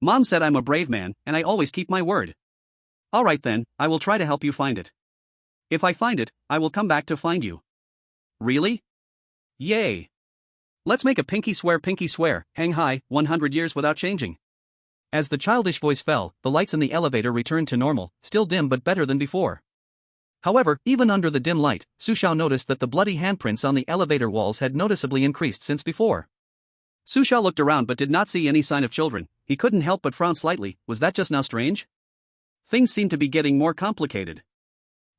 Mom said I'm a brave man, and I always keep my word. Alright then, I will try to help you find it. If I find it, I will come back to find you. Really? Yay! Let's make a pinky swear, hang high, 100 years without changing. As the childish voice fell, the lights in the elevator returned to normal, still dim but better than before. However, even under the dim light, Su Xiao noticed that the bloody handprints on the elevator walls had noticeably increased since before. Su Xiao looked around but did not see any sign of children. He couldn't help but frown slightly. Was that just now strange? Things seemed to be getting more complicated.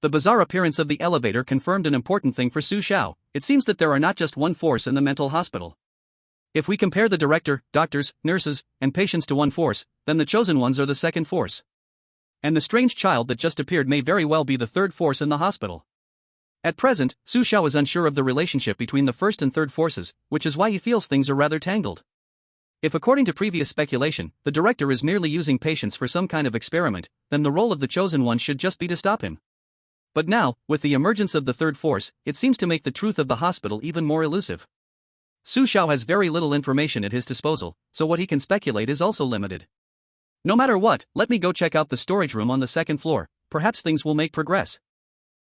The bizarre appearance of the elevator confirmed an important thing for Su Xiao. It seems that there are not just one force in the mental hospital. If we compare the director, doctors, nurses, and patients to one force, then the chosen ones are the second force. And the strange child that just appeared may very well be the third force in the hospital. At present, Su Xiao is unsure of the relationship between the first and third forces, which is why he feels things are rather tangled. If according to previous speculation, the director is merely using patients for some kind of experiment, then the role of the chosen one should just be to stop him. But now, with the emergence of the third force, it seems to make the truth of the hospital even more elusive. Su Xiao has very little information at his disposal, so what he can speculate is also limited. No matter what, let me go check out the storage room on the second floor. perhaps things will make progress.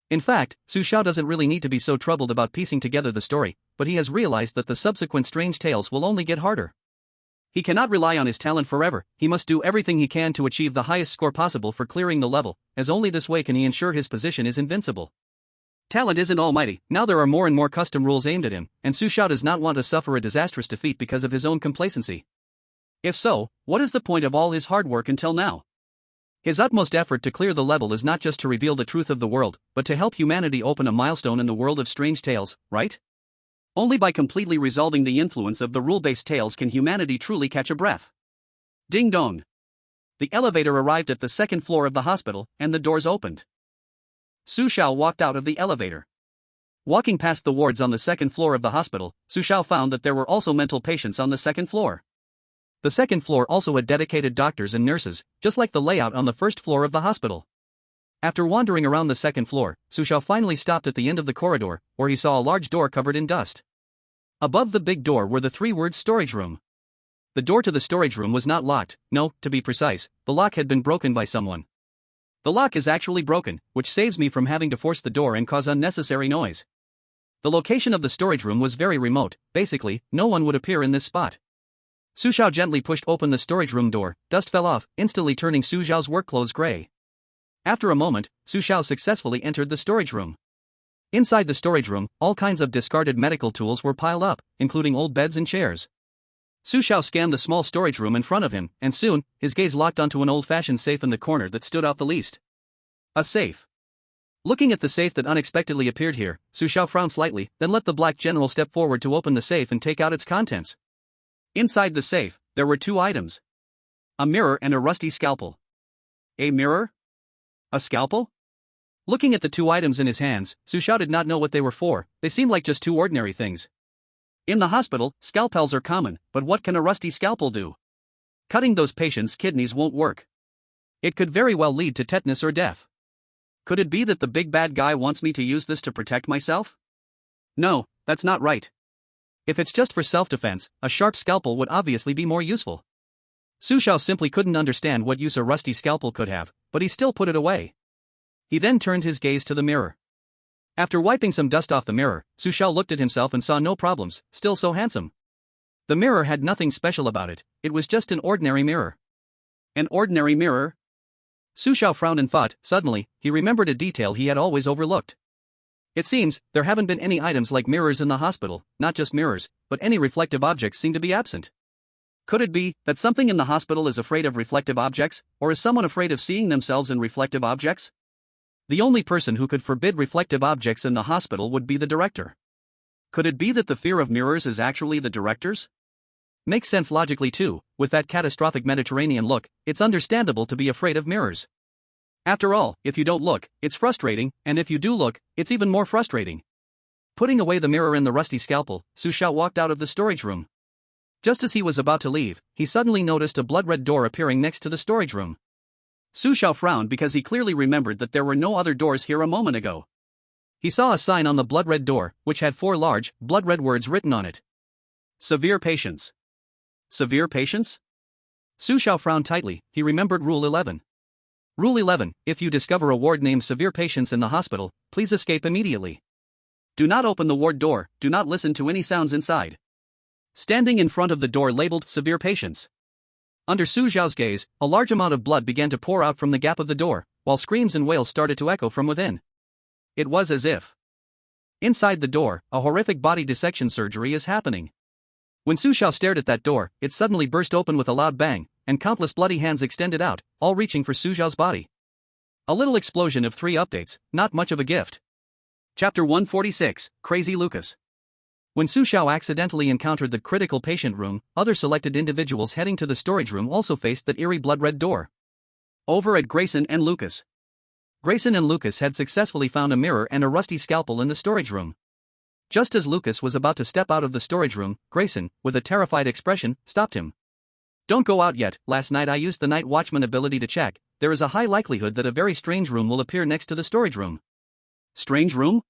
In fact, Su Xiao doesn't really need to be so troubled about piecing together the story, but he has realized that the subsequent strange tales will only get harder. He cannot rely on his talent forever, he must do everything he can to achieve the highest score possible for clearing the level, as only this way can he ensure his position is invincible. Talent isn't almighty, now there are more and more custom rules aimed at him, and Su Xiao does not want to suffer a disastrous defeat because of his own complacency. If so, what is the point of all his hard work until now? His utmost effort to clear the level is not just to reveal the truth of the world, but to help humanity open a milestone in the world of strange tales, right? Only by completely resolving the influence of the rule-based tales can humanity truly catch a breath. Ding dong. The elevator arrived at the second floor of the hospital, and the doors opened. Su Xiao walked out of the elevator. Walking past the wards on the second floor of the hospital, Su Xiao found that there were also mental patients on the second floor. The second floor also had dedicated doctors and nurses, just like the layout on the first floor of the hospital. After wandering around the second floor, Su Xiao finally stopped at the end of the corridor, where he saw a large door covered in dust. Above the big door were the 3 words storage room. The door to the storage room was not locked, no, to be precise, the lock had been broken by someone. The lock is actually broken, which saves me from having to force the door and cause unnecessary noise. The location of the storage room was very remote, basically, no one would appear in this spot. Su Xiao gently pushed open the storage room door, dust fell off, instantly turning Su Xiao's work clothes gray. After a moment, Su Xiao successfully entered the storage room. Inside the storage room, all kinds of discarded medical tools were piled up, including old beds and chairs. Su Xiao scanned the small storage room in front of him, and soon, his gaze locked onto an old-fashioned safe in the corner that stood out the least. A safe. Looking at the safe that unexpectedly appeared here, Su Xiao frowned slightly, then let the black general step forward to open the safe and take out its contents. Inside the safe, there were 2 items. A mirror and a rusty scalpel. A mirror? A scalpel? Looking at the 2 items in his hands, Su Xiao did not know what they were for, they seemed like just 2 ordinary things. In the hospital, scalpels are common, but what can a rusty scalpel do? Cutting those patients' kidneys won't work. It could very well lead to tetanus or death. Could it be that the big bad guy wants me to use this to protect myself? No, that's not right. If it's just for self-defense, a sharp scalpel would obviously be more useful. Su Xiao simply couldn't understand what use a rusty scalpel could have, but he still put it away. He then turned his gaze to the mirror. After wiping some dust off the mirror, Su Xiao looked at himself and saw no problems, still so handsome. The mirror had nothing special about it, it was just an ordinary mirror. An ordinary mirror? Su Xiao frowned and thought, suddenly, he remembered a detail he had always overlooked. It seems, there haven't been any items like mirrors in the hospital, not just mirrors, but any reflective objects seem to be absent. Could it be that something in the hospital is afraid of reflective objects, or is someone afraid of seeing themselves in reflective objects? The only person who could forbid reflective objects in the hospital would be the director. Could it be that the fear of mirrors is actually the director's? Makes sense logically too, with that catastrophic Mediterranean look, it's understandable to be afraid of mirrors. After all, if you don't look, it's frustrating, and if you do look, it's even more frustrating. Putting away the mirror and the rusty scalpel, Su Xiao walked out of the storage room. Just as he was about to leave, he suddenly noticed a blood-red door appearing next to the storage room. Su Xiao frowned because he clearly remembered that there were no other doors here a moment ago. He saw a sign on the blood-red door, which had 4 large, blood-red words written on it. Severe patients. Severe patients? Su Xiao frowned tightly, he remembered Rule 11. Rule 11, if you discover a ward named severe patients in the hospital, please escape immediately. Do not open the ward door, do not listen to any sounds inside. Standing in front of the door labeled severe patients. Under Su Xiao's gaze, a large amount of blood began to pour out from the gap of the door, while screams and wails started to echo from within. It was as if inside the door, a horrific body dissection surgery is happening. When Su Xiao stared at that door, it suddenly burst open with a loud bang, and countless bloody hands extended out, all reaching for Su Xiao's body. A little explosion of 3 updates, not much of a gift. Chapter 146, Crazy Lucas. When Su Xiao accidentally encountered the critical patient room, other selected individuals heading to the storage room also faced that eerie blood-red door. Over at Grayson and Lucas. Grayson and Lucas had successfully found a mirror and a rusty scalpel in the storage room. Just as Lucas was about to step out of the storage room, Grayson, with a terrified expression, stopped him. Don't go out yet, last night I used the night watchman ability to check, there is a high likelihood that a very strange room will appear next to the storage room. Strange room?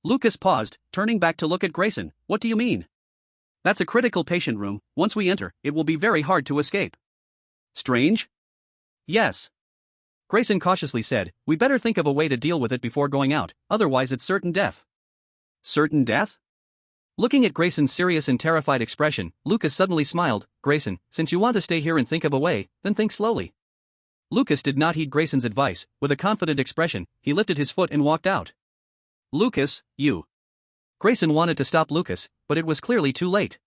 Lucas paused, turning back to look at Grayson. What do you mean? That's a critical patient room, once we enter, it will be very hard to escape. Strange? Yes. Grayson cautiously said, "We better think of a way to deal with it before going out, otherwise it's certain death." Certain death? Looking at Grayson's serious and terrified expression, Lucas suddenly smiled. "Grayson, since you want to stay here and think of a way, then think slowly." Lucas did not heed Grayson's advice. With a confident expression, he lifted his foot and walked out. "Lucas, you." Grayson wanted to stop Lucas, but it was clearly too late.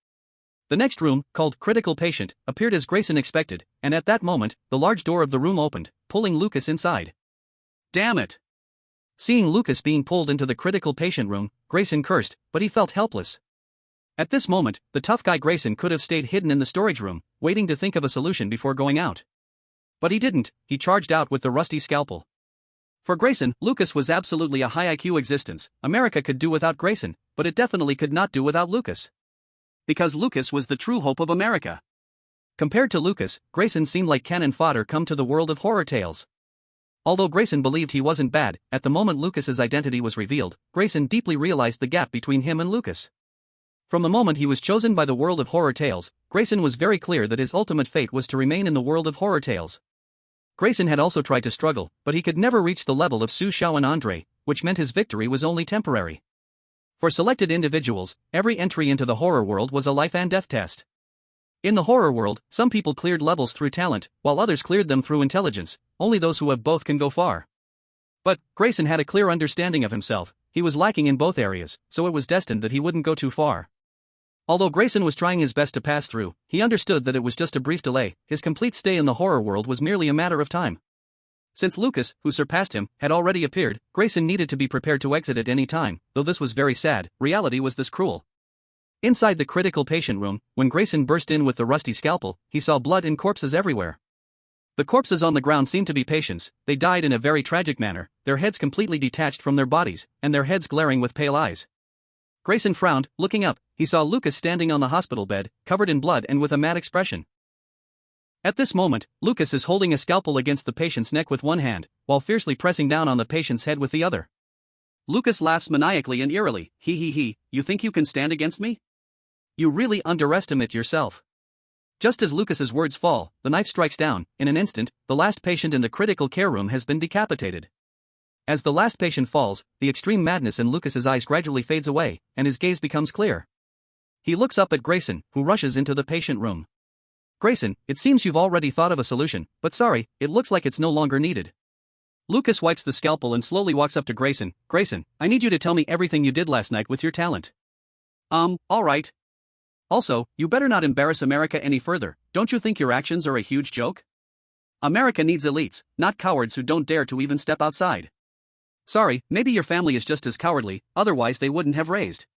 The next room, called Critical Patient, appeared as Grayson expected, and at that moment, the large door of the room opened, pulling Lucas inside. "Damn it!" Seeing Lucas being pulled into the Critical Patient room, Grayson cursed, but he felt helpless. At this moment, the tough guy Grayson could have stayed hidden in the storage room, waiting to think of a solution before going out. But he didn't. He charged out with the rusty scalpel. For Grayson, Lucas was absolutely a high IQ existence. America could do without Grayson, but it definitely could not do without Lucas. Because Lucas was the true hope of America. Compared to Lucas, Grayson seemed like cannon fodder come to the world of horror tales. Although Grayson believed he wasn't bad, at the moment Lucas's identity was revealed, Grayson deeply realized the gap between him and Lucas. From the moment he was chosen by the world of horror tales, Grayson was very clear that his ultimate fate was to remain in the world of horror tales. Grayson had also tried to struggle, but he could never reach the level of Su Xiao and Andre, which meant his victory was only temporary. For selected individuals, every entry into the horror world was a life and death test. In the horror world, some people cleared levels through talent, while others cleared them through intelligence. Only those who have both can go far. But Grayson had a clear understanding of himself. He was lacking in both areas, so it was destined that he wouldn't go too far. Although Grayson was trying his best to pass through, he understood that it was just a brief delay. His complete stay in the horror world was merely a matter of time. Since Lucas, who surpassed him, had already appeared, Grayson needed to be prepared to exit at any time. Though this was very sad, reality was this cruel. Inside the Critical Patient room, when Grayson burst in with the rusty scalpel, he saw blood and corpses everywhere. The corpses on the ground seemed to be patients. They died in a very tragic manner, their heads completely detached from their bodies, and their heads glaring with pale eyes. Grayson frowned. Looking up, he saw Lucas standing on the hospital bed, covered in blood and with a mad expression. At this moment, Lucas is holding a scalpel against the patient's neck with one hand, while fiercely pressing down on the patient's head with the other. Lucas laughs maniacally and eerily. He, you think you can stand against me? You really underestimate yourself. Just as Lucas's words fall, the knife strikes down. In an instant, the last patient in the critical care room has been decapitated. As the last patient falls, the extreme madness in Lucas's eyes gradually fades away, and his gaze becomes clear. He looks up at Grayson, who rushes into the patient room. "Grayson, it seems you've already thought of a solution, but sorry, it looks like it's no longer needed." Lucas wipes the scalpel and slowly walks up to Grayson. "Grayson, I need you to tell me everything you did last night with your talent." Alright. Also, you better not embarrass America any further. Don't you think your actions are a huge joke? America needs elites, not cowards who don't dare to even step outside. Sorry, maybe your family is just as cowardly, otherwise they wouldn't have raised.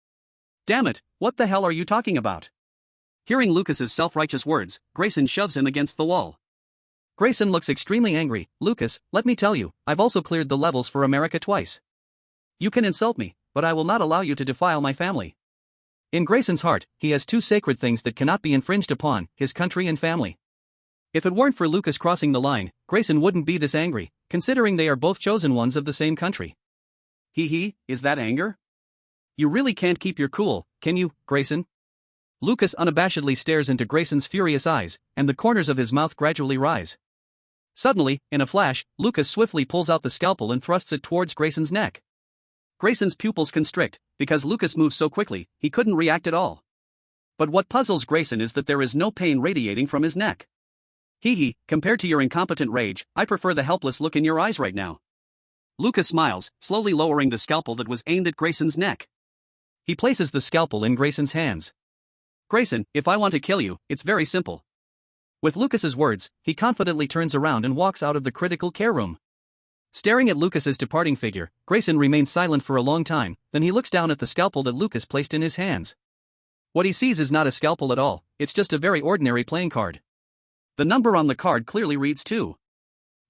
Damn it, what the hell are you talking about? Hearing Lucas's self-righteous words, Grayson shoves him against the wall. Grayson looks extremely angry. "Lucas, let me tell you, I've also cleared the levels for America twice. You can insult me, but I will not allow you to defile my family." In Grayson's heart, he has two sacred things that cannot be infringed upon: his country and family. If it weren't for Lucas crossing the line, Grayson wouldn't be this angry, considering they are both chosen ones of the same country. Is that anger? You really can't keep your cool, can you, Grayson? Lucas unabashedly stares into Grayson's furious eyes, and the corners of his mouth gradually rise. Suddenly, in a flash, Lucas swiftly pulls out the scalpel and thrusts it towards Grayson's neck. Grayson's pupils constrict. Because Lucas moves so quickly, he couldn't react at all. But what puzzles Grayson is that there is no pain radiating from his neck. Compared to your incompetent rage, I prefer the helpless look in your eyes right now. Lucas smiles, slowly lowering the scalpel that was aimed at Grayson's neck. He places the scalpel in Grayson's hands. "Grayson, if I want to kill you, it's very simple." With Lucas's words, he confidently turns around and walks out of the critical care room. Staring at Lucas's departing figure, Grayson remains silent for a long time, then he looks down at the scalpel that Lucas placed in his hands. What he sees is not a scalpel at all, it's just a very ordinary playing card. The number on the card clearly reads 2.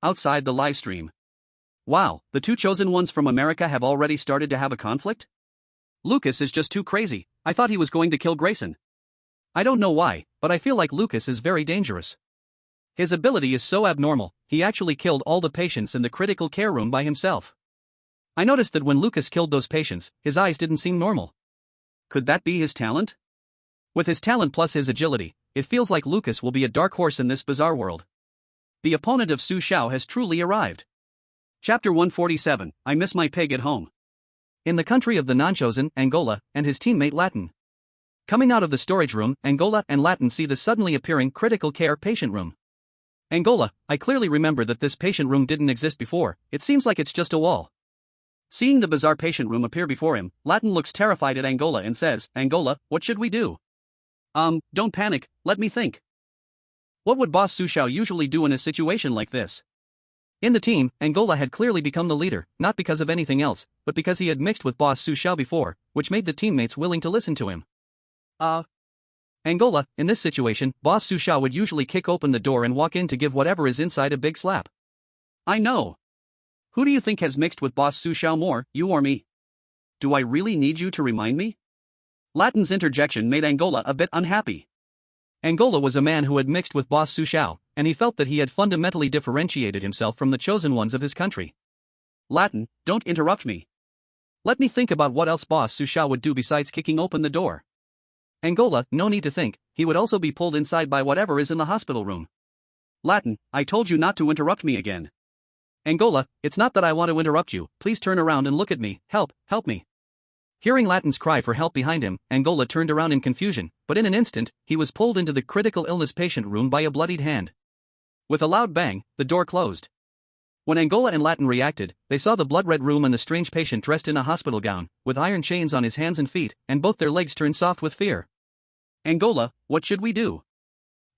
Outside the live stream. Wow, the two chosen ones from America have already started to have a conflict? Lucas is just too crazy. I thought he was going to kill Grayson. I don't know why, but I feel like Lucas is very dangerous. His ability is so abnormal, he actually killed all the patients in the critical care room by himself. I noticed that when Lucas killed those patients, his eyes didn't seem normal. Could that be his talent? With his talent plus his agility, it feels like Lucas will be a dark horse in this bizarre world. The opponent of Su Xiao has truly arrived. Chapter 147, I miss my pig at home. In the country of the non-chosen, Angola, and his teammate Latin. Coming out of the storage room, Angola and Latin see the suddenly appearing critical care patient room. Angola, I clearly remember that this patient room didn't exist before, it seems like it's just a wall. Seeing the bizarre patient room appear before him, Latin looks terrified at Angola and says, Angola, what should we do? Don't panic, let me think. What would Boss Su Xiao usually do in a situation like this? In the team, Angola had clearly become the leader, not because of anything else, but because he had mixed with Boss Su Xiao before, which made the teammates willing to listen to him. Angola, in this situation, Boss Su Xiao would usually kick open the door and walk in to give whatever is inside a big slap. I know. Who do you think has mixed with Boss Su Xiao more, you or me? Do I really need you to remind me? Latin's interjection made Angola a bit unhappy. Angola was a man who had mixed with Boss Su Xiao, and he felt that he had fundamentally differentiated himself from the chosen ones of his country. Latin, don't interrupt me. Let me think about what else Boss Su Xiao would do besides kicking open the door. Angola, no need to think, he would also be pulled inside by whatever is in the hospital room. Latin, I told you not to interrupt me again. Angola, it's not that I want to interrupt you, please turn around and look at me, help me. Hearing Latin's cry for help behind him, Angola turned around in confusion, but in an instant, he was pulled into the critical illness patient room by a bloodied hand. With a loud bang, the door closed. When Angola and Latin reacted, they saw the blood-red room and the strange patient dressed in a hospital gown, with iron chains on his hands and feet, and both their legs turned soft with fear. Angola, what should we do?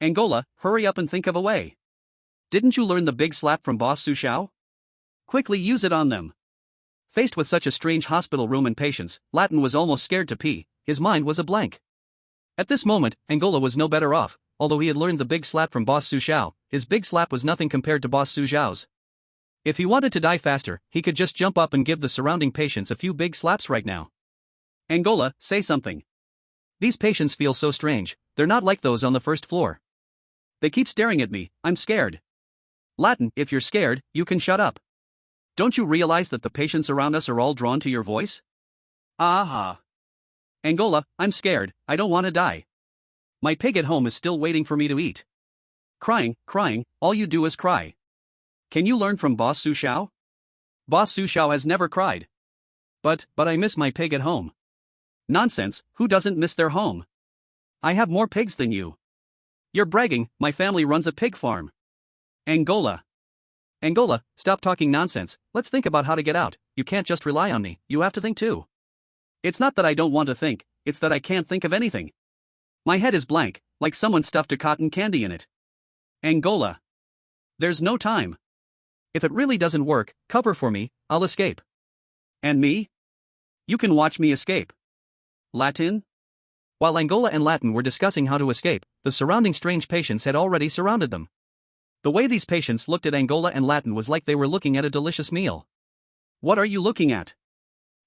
Angola, hurry up and think of a way. Didn't you learn the big slap from Boss Su Xiao? Quickly use it on them. Faced with such a strange hospital room and patients, Latin was almost scared to pee, his mind was a blank. At this moment, Angola was no better off, although he had learned the big slap from Boss Su Xiao, his big slap was nothing compared to Boss Su Xiao's. If he wanted to die faster, he could just jump up and give the surrounding patients a few big slaps right now. Angola, say something. These patients feel so strange, they're not like those on the first floor. They keep staring at me, I'm scared. Latin, if you're scared, you can shut up. Don't you realize that the patients around us are all drawn to your voice? Aha. Angola, I'm scared, I don't want to die. My pig at home is still waiting for me to eat. Crying, all you do is cry. Can you learn from Boss Su Xiao? Boss Su Xiao has never cried. But I miss my pig at home. Nonsense, who doesn't miss their home? I have more pigs than you. You're bragging, my family runs a pig farm. Angola, stop talking nonsense, let's think about how to get out, you can't just rely on me, you have to think too. It's not that I don't want to think, it's that I can't think of anything. My head is blank, like someone stuffed a cotton candy in it. Angola. There's no time. If it really doesn't work, cover for me, I'll escape. And me? You can watch me escape. Latin? While Angola and Latin were discussing how to escape, the surrounding strange patients had already surrounded them. The way these patients looked at Angola and Latin was like they were looking at a delicious meal. What are you looking at?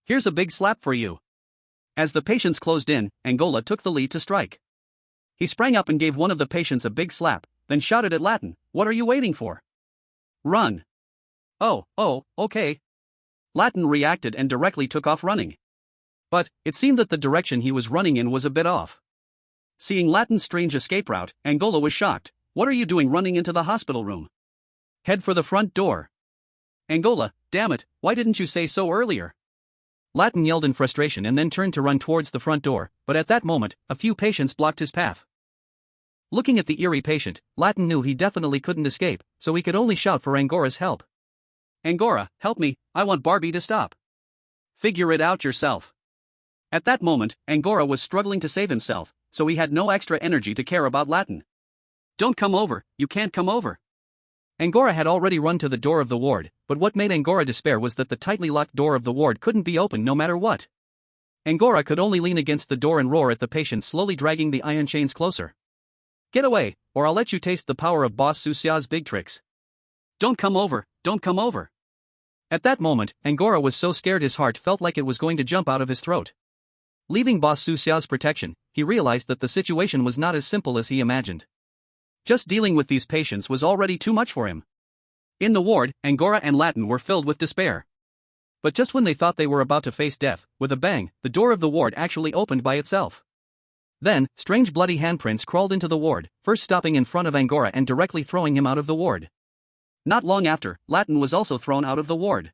Here's a big slap for you. As the patients closed in, Angola took the lead to strike. He sprang up and gave one of the patients a big slap, then shouted at Latin, what are you waiting for? Run. Oh, okay. Latin reacted and directly took off running. But it seemed that the direction he was running in was a bit off. Seeing Latin's strange escape route, Angola was shocked. What are you doing running into the hospital room? Head for the front door. Angola, damn it, why didn't you say so earlier? Latin yelled in frustration and then turned to run towards the front door, but at that moment, a few patients blocked his path. Looking at the eerie patient, Latin knew he definitely couldn't escape, so he could only shout for Angora's help. Angora, help me, I want Barbie to stop. Figure it out yourself. At that moment, Angora was struggling to save himself, so he had no extra energy to care about Latin. Don't come over, you can't come over. Angora had already run to the door of the ward, but what made Angora despair was that the tightly locked door of the ward couldn't be opened no matter what. Angora could only lean against the door and roar at the patient slowly dragging the iron chains closer. Get away, or I'll let you taste the power of Boss Su Xiao's big tricks. Don't come over, don't come over. At that moment, Angora was so scared his heart felt like it was going to jump out of his throat. Leaving Boss Su Xiao's protection, he realized that the situation was not as simple as he imagined. Just dealing with these patients was already too much for him. In the ward, Angora and Latin were filled with despair. But just when they thought they were about to face death, with a bang, the door of the ward actually opened by itself. Then, strange bloody handprints crawled into the ward, first stopping in front of Angora and directly throwing him out of the ward. Not long after, Latin was also thrown out of the ward.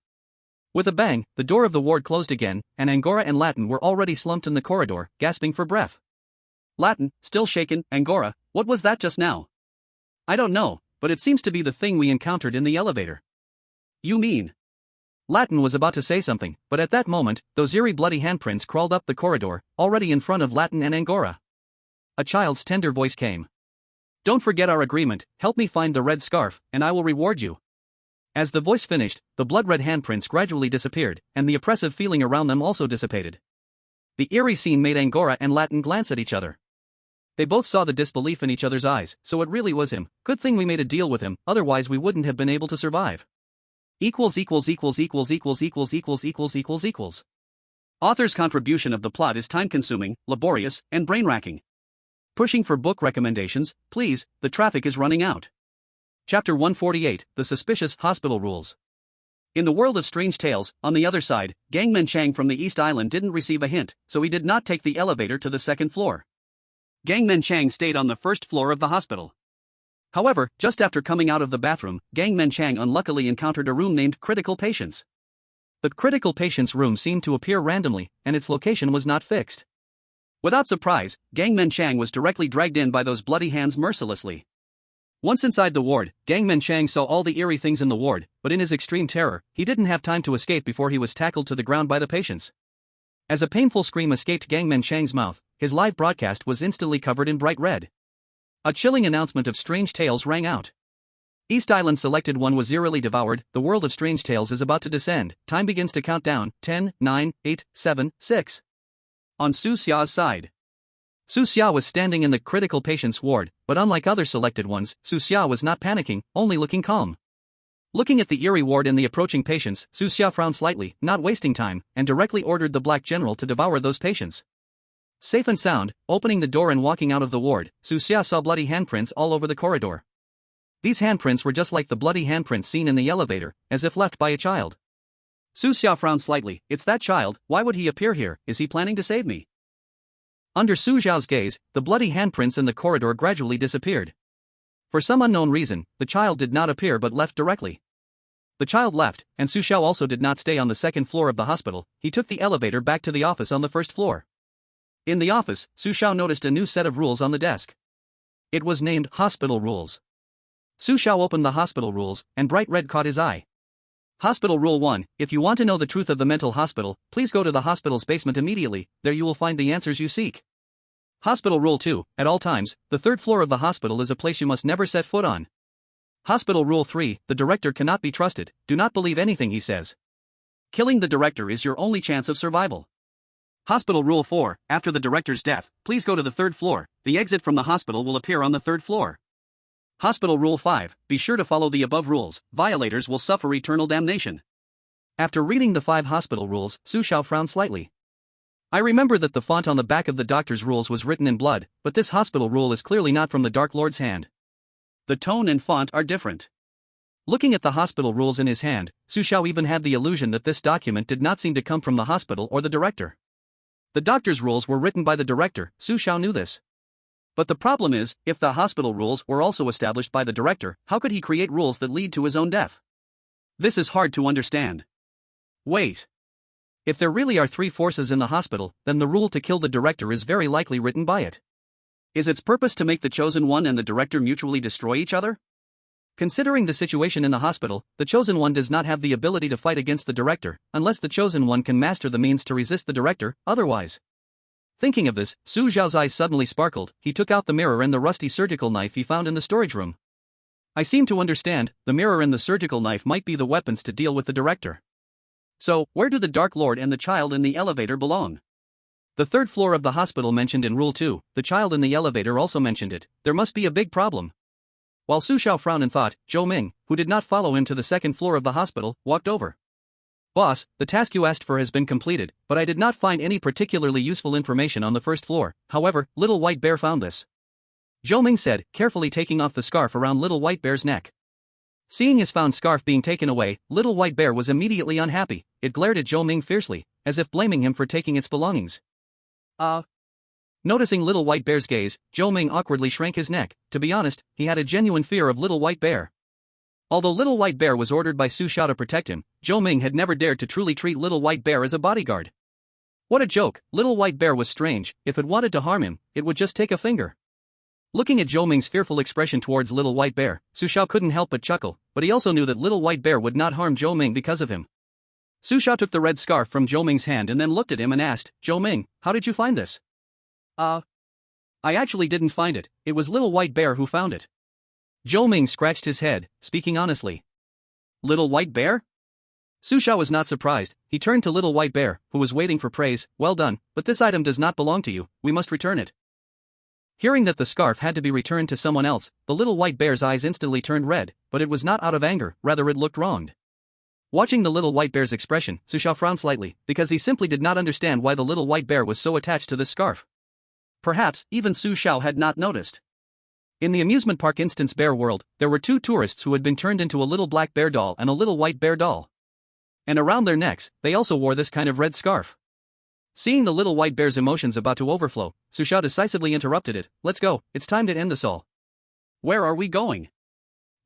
With a bang, the door of the ward closed again, and Angora and Latin were already slumped in the corridor, gasping for breath. Latin, still shaken. Angora, what was that just now? I don't know, but it seems to be the thing we encountered in the elevator. You mean? Latin was about to say something, but at that moment, those eerie bloody handprints crawled up the corridor, already in front of Latin and Angora. A child's tender voice came. Don't forget our agreement, help me find the red scarf, and I will reward you. As the voice finished, the blood-red handprints gradually disappeared, and the oppressive feeling around them also dissipated. The eerie scene made Angora and Latin glance at each other. They both saw the disbelief in each other's eyes, so it really was him. Good thing we made a deal with him, otherwise we wouldn't have been able to survive. Author's contribution of the plot is time-consuming, laborious, and brain-racking. Pushing for book recommendations, please, the traffic is running out. Chapter 148, The Suspicious Hospital Rules. In the world of strange tales, on the other side, Gangman Chang from the East Island didn't receive a hint, so he did not take the elevator to the second floor. Gangman Chang stayed on the first floor of the hospital. However, just after coming out of the bathroom, Gangman Chang unluckily encountered a room named Critical Patients. The Critical Patients room seemed to appear randomly, and its location was not fixed. Without surprise, Gangman Chang was directly dragged in by those bloody hands mercilessly. Once inside the ward, Gangman Chang saw all the eerie things in the ward, but in his extreme terror, he didn't have time to escape before he was tackled to the ground by the patients. As a painful scream escaped Gangman Chang's mouth, his live broadcast was instantly covered in bright red. A chilling announcement of strange tales rang out. East Island Selected 1 was eerily devoured. The world of strange tales is about to descend. Time begins to count down. 10, 9, 8, 7, 6. On Su Xiao's side. Su Xiao was standing in the critical patients ward, but unlike other selected ones, Su Xiao was not panicking, only looking calm. Looking at the eerie ward and the approaching patients, Su Xiao frowned slightly, not wasting time, and directly ordered the Black General to devour those patients. Safe and sound, opening the door and walking out of the ward, Su Xiao saw bloody handprints all over the corridor. These handprints were just like the bloody handprints seen in the elevator, as if left by a child. Su Xiao frowned slightly. It's that child, why would he appear here? Is he planning to save me? Under Su Xiao's gaze, the bloody handprints in the corridor gradually disappeared. For some unknown reason, the child did not appear but left directly. The child left, and Su Xiao also did not stay on the second floor of the hospital. He took the elevator back to the office on the first floor. In the office, Su Xiao noticed a new set of rules on the desk. It was named Hospital Rules. Su Xiao opened the hospital rules, and bright red caught his eye. Hospital Rule 1, if you want to know the truth of the mental hospital, please go to the hospital's basement immediately, there you will find the answers you seek. Hospital Rule 2, at all times, the third floor of the hospital is a place you must never set foot on. Hospital Rule 3, the director cannot be trusted, do not believe anything he says. Killing the director is your only chance of survival. Hospital Rule 4, after the director's death, please go to the third floor, the exit from the hospital will appear on the third floor. Hospital Rule 5, be sure to follow the above rules, violators will suffer eternal damnation. After reading the 5 hospital rules, Su Xiao frowned slightly. I remember that the font on the back of the doctor's rules was written in blood, but this hospital rule is clearly not from the Dark Lord's hand. The tone and font are different. Looking at the hospital rules in his hand, Su Xiao even had the illusion that this document did not seem to come from the hospital or the director. The doctor's rules were written by the director, Su Xiao knew this. But the problem is, if the hospital rules were also established by the director, how could he create rules that lead to his own death? This is hard to understand. Wait. If there really are 3 forces in the hospital, then the rule to kill the director is very likely written by it. Is its purpose to make the chosen one and the director mutually destroy each other? Considering the situation in the hospital, the chosen one does not have the ability to fight against the director, unless the chosen one can master the means to resist the director, otherwise. Thinking of this, Su Xiao's eyes suddenly sparkled. He took out the mirror and the rusty surgical knife he found in the storage room. I seem to understand, the mirror and the surgical knife might be the weapons to deal with the director. So, where do the Dark Lord and the child in the elevator belong? The third floor of the hospital mentioned in Rule 2, the child in the elevator also mentioned it. There must be a big problem. While Su Xiao frowned in thought, Zhou Ming, who did not follow him to the second floor of the hospital, walked over. Boss, the task you asked for has been completed, but I did not find any particularly useful information on the first floor. However, Little White Bear found this. Zhou Ming said, carefully taking off the scarf around Little White Bear's neck. Seeing his found scarf being taken away, Little White Bear was immediately unhappy. It glared at Zhou Ming fiercely, as if blaming him for taking its belongings. Noticing Little White Bear's gaze, Zhou Ming awkwardly shrank his neck. To be honest, he had a genuine fear of Little White Bear. Although Little White Bear was ordered by Su Xiao to protect him, Zhou Ming had never dared to truly treat Little White Bear as a bodyguard. What a joke, Little White Bear was strange. If it wanted to harm him, it would just take a finger. Looking at Zhou Ming's fearful expression towards Little White Bear, Su Xiao couldn't help but chuckle, but he also knew that Little White Bear would not harm Zhou Ming because of him. Su Xiao took the red scarf from Zhou Ming's hand and then looked at him and asked, "Zhou Ming, how did you find this?" I actually didn't find it, it was Little White Bear who found it." Zhou Ming scratched his head, speaking honestly. "Little White Bear?" Su Xiao was not surprised. He turned to Little White Bear, who was waiting for praise. "Well done, but this item does not belong to you, we must return it." Hearing that the scarf had to be returned to someone else, the Little White Bear's eyes instantly turned red, but it was not out of anger, rather it looked wronged. Watching the Little White Bear's expression, Su Xiao frowned slightly, because he simply did not understand why the Little White Bear was so attached to this scarf. Perhaps, even Su Xiao had not noticed. In the amusement park Instance Bear World, there were two tourists who had been turned into a little black bear doll and a little white bear doll. And around their necks, they also wore this kind of red scarf. Seeing the Little White Bear's emotions about to overflow, Su Xiao decisively interrupted it. "Let's go, it's time to end this all." "Where are we going?"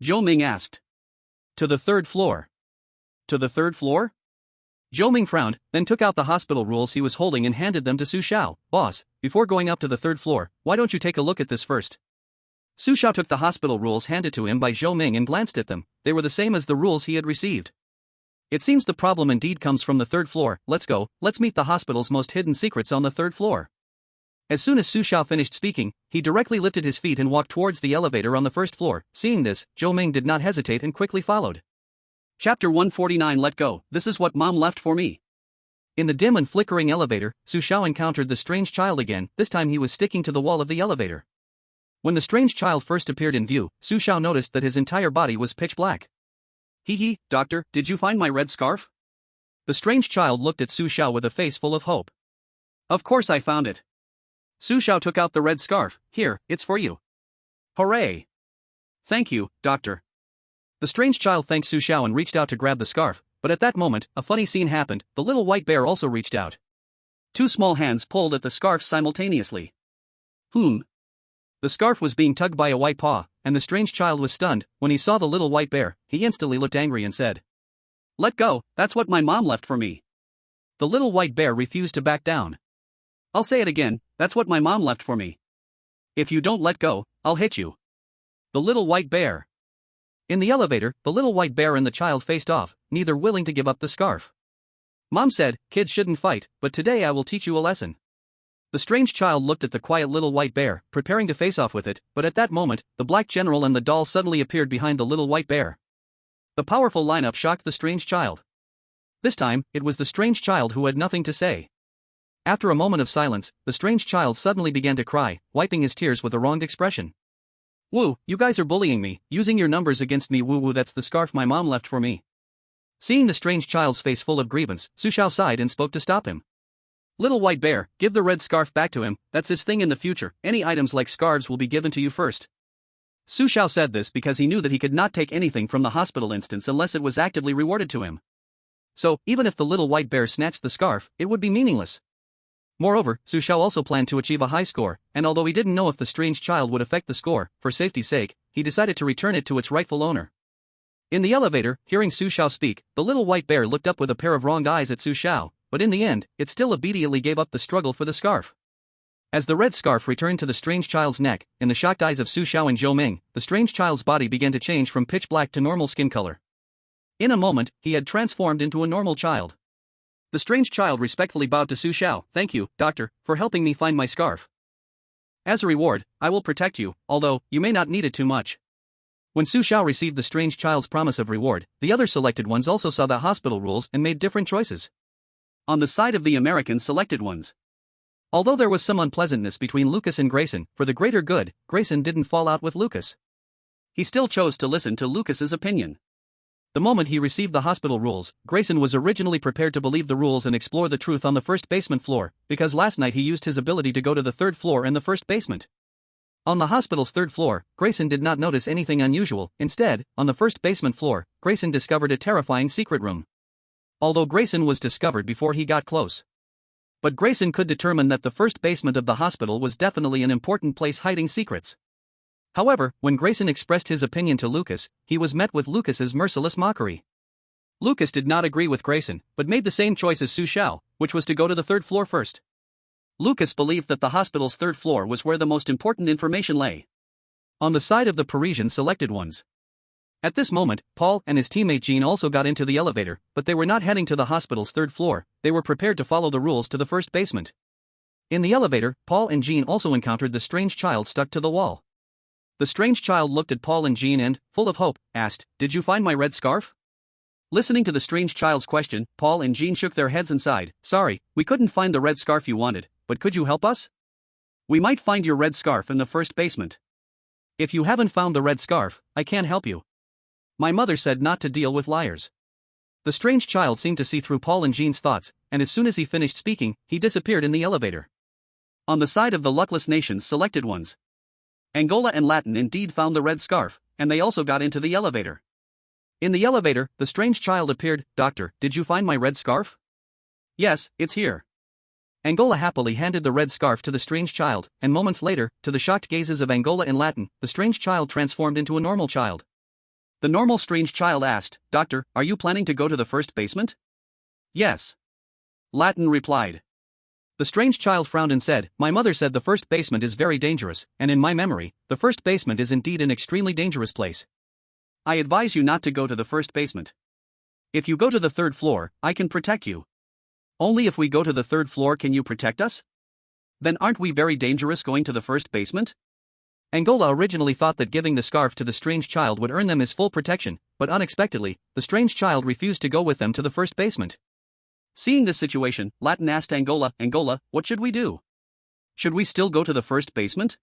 Zhou Ming asked. "To the third floor." "To the third floor?" Zhou Ming frowned, then took out the hospital rules he was holding and handed them to Su Xiao. "Boss, before going up to the third floor, why don't you take a look at this first?" Su Xiao took the hospital rules handed to him by Zhou Ming and glanced at them. They were the same as the rules he had received. "It seems the problem indeed comes from the third floor. Let's go, let's meet the hospital's most hidden secrets on the third floor." As soon as Su Xiao finished speaking, he directly lifted his feet and walked towards the elevator on the first floor. Seeing this, Zhou Ming did not hesitate and quickly followed. Chapter 149 Let Go, This is what Mom left for me. In the dim and flickering elevator, Su Xiao encountered the strange child again. This time he was sticking to the wall of the elevator. When the strange child first appeared in view, Su Xiao noticed that his entire body was pitch black. "Hee, doctor, did you find my red scarf?" The strange child looked at Su Xiao with a face full of hope. "Of course I found it." Su Xiao took out the red scarf. "Here, it's for you." "Hooray!" "Thank you, doctor." The strange child thanked Su Xiao and reached out to grab the scarf, but at that moment, a funny scene happened. The Little White Bear also reached out. Two small hands pulled at the scarf simultaneously. The scarf was being tugged by a white paw, and the strange child was stunned. When he saw the Little White Bear, he instantly looked angry and said, "Let go, that's what my mom left for me." The Little White Bear refused to back down. "I'll say it again, that's what my mom left for me. If you don't let go, I'll hit you." The Little White Bear. In the elevator, the Little White Bear and the child faced off, neither willing to give up the scarf. Mom said, "Kids shouldn't fight, but today I will teach you a lesson." The strange child looked at the quiet Little White Bear, preparing to face off with it, but at that moment, the Black General and the doll suddenly appeared behind the Little White Bear. The powerful lineup shocked the strange child. This time, it was the strange child who had nothing to say. After a moment of silence, the strange child suddenly began to cry, wiping his tears with a wronged expression. "Woo, you guys are bullying me, using your numbers against me. Woo, that's the scarf my mom left for me." Seeing the strange child's face full of grievance, Su Xiao sighed and spoke to stop him. "Little White Bear, give the red scarf back to him, that's his thing in the future. Any items like scarves will be given to you first." Su Xiao said this because he knew that he could not take anything from the hospital instance unless it was actively rewarded to him. So, even if the Little White Bear snatched the scarf, it would be meaningless. Moreover, Su Xiao also planned to achieve a high score, and although he didn't know if the strange child would affect the score, for safety's sake, he decided to return it to its rightful owner. In the elevator, hearing Su Xiao speak, the Little White Bear looked up with a pair of wronged eyes at Su Xiao, but in the end, it still obediently gave up the struggle for the scarf. As the red scarf returned to the strange child's neck, in the shocked eyes of Su Xiao and Zhou Ming, the strange child's body began to change from pitch black to normal skin color. In a moment, he had transformed into a normal child. The strange child respectfully bowed to Su Xiao. "Thank you, doctor, for helping me find my scarf. As a reward, I will protect you, although you may not need it too much." When Su Xiao received the strange child's promise of reward, the other selected ones also saw the hospital rules and made different choices. On the side of the American selected ones, although there was some unpleasantness between Lucas and Grayson, for the greater good, Grayson didn't fall out with Lucas. He still chose to listen to Lucas's opinion. The moment he received the hospital rules, Grayson was originally prepared to believe the rules and explore the truth on the first basement floor, because last night he used his ability to go to the third floor and the first basement. On the hospital's third floor, Grayson did not notice anything unusual. Instead, on the first basement floor, Grayson discovered a terrifying secret room. Although Grayson was discovered before he got close. But Grayson could determine that the first basement of the hospital was definitely an important place hiding secrets. However, when Grayson expressed his opinion to Lucas, he was met with Lucas's merciless mockery. Lucas did not agree with Grayson, but made the same choice as Su Xiao, which was to go to the third floor first. Lucas believed that the hospital's third floor was where the most important information lay. On the side of the Parisian selected ones. At this moment, Paul and his teammate Jean also got into the elevator, but they were not heading to the hospital's third floor, they were prepared to follow the rules to the first basement. In the elevator, Paul and Jean also encountered the strange child stuck to the wall. The strange child looked at Paul and Jean and, full of hope, asked, "Did you find my red scarf?" Listening to the strange child's question, Paul and Jean shook their heads and sighed. "Sorry, we couldn't find the red scarf you wanted, but could you help us? We might find your red scarf in the first basement." "If you haven't found the red scarf, I can't help you. My mother said not to deal with liars." The strange child seemed to see through Paul and Jean's thoughts, and as soon as he finished speaking, he disappeared in the elevator. On the side of the luckless nations selected ones, Angola and Latin indeed found the red scarf, and they also got into the elevator. In the elevator, the strange child appeared. "Doctor, did you find my red scarf?" "Yes, it's here." Angola happily handed the red scarf to the strange child, and moments later, to the shocked gazes of Angola and Latin, the strange child transformed into a normal child. The normal strange child asked, "Doctor, are you planning to go to the first basement?" "Yes." Latin replied. The strange child frowned and said, "My mother said the first basement is very dangerous, and in my memory, the first basement is indeed an extremely dangerous place. I advise you not to go to the first basement. If you go to the third floor, I can protect you." "Only if we go to the third floor can you protect us? Then aren't we very dangerous going to the first basement?" Angola originally thought that giving the scarf to the strange child would earn them his full protection, but unexpectedly, the strange child refused to go with them to the first basement. Seeing this situation, Latin asked Angola, "Angola, what should we do? Should we still go to the first basement?"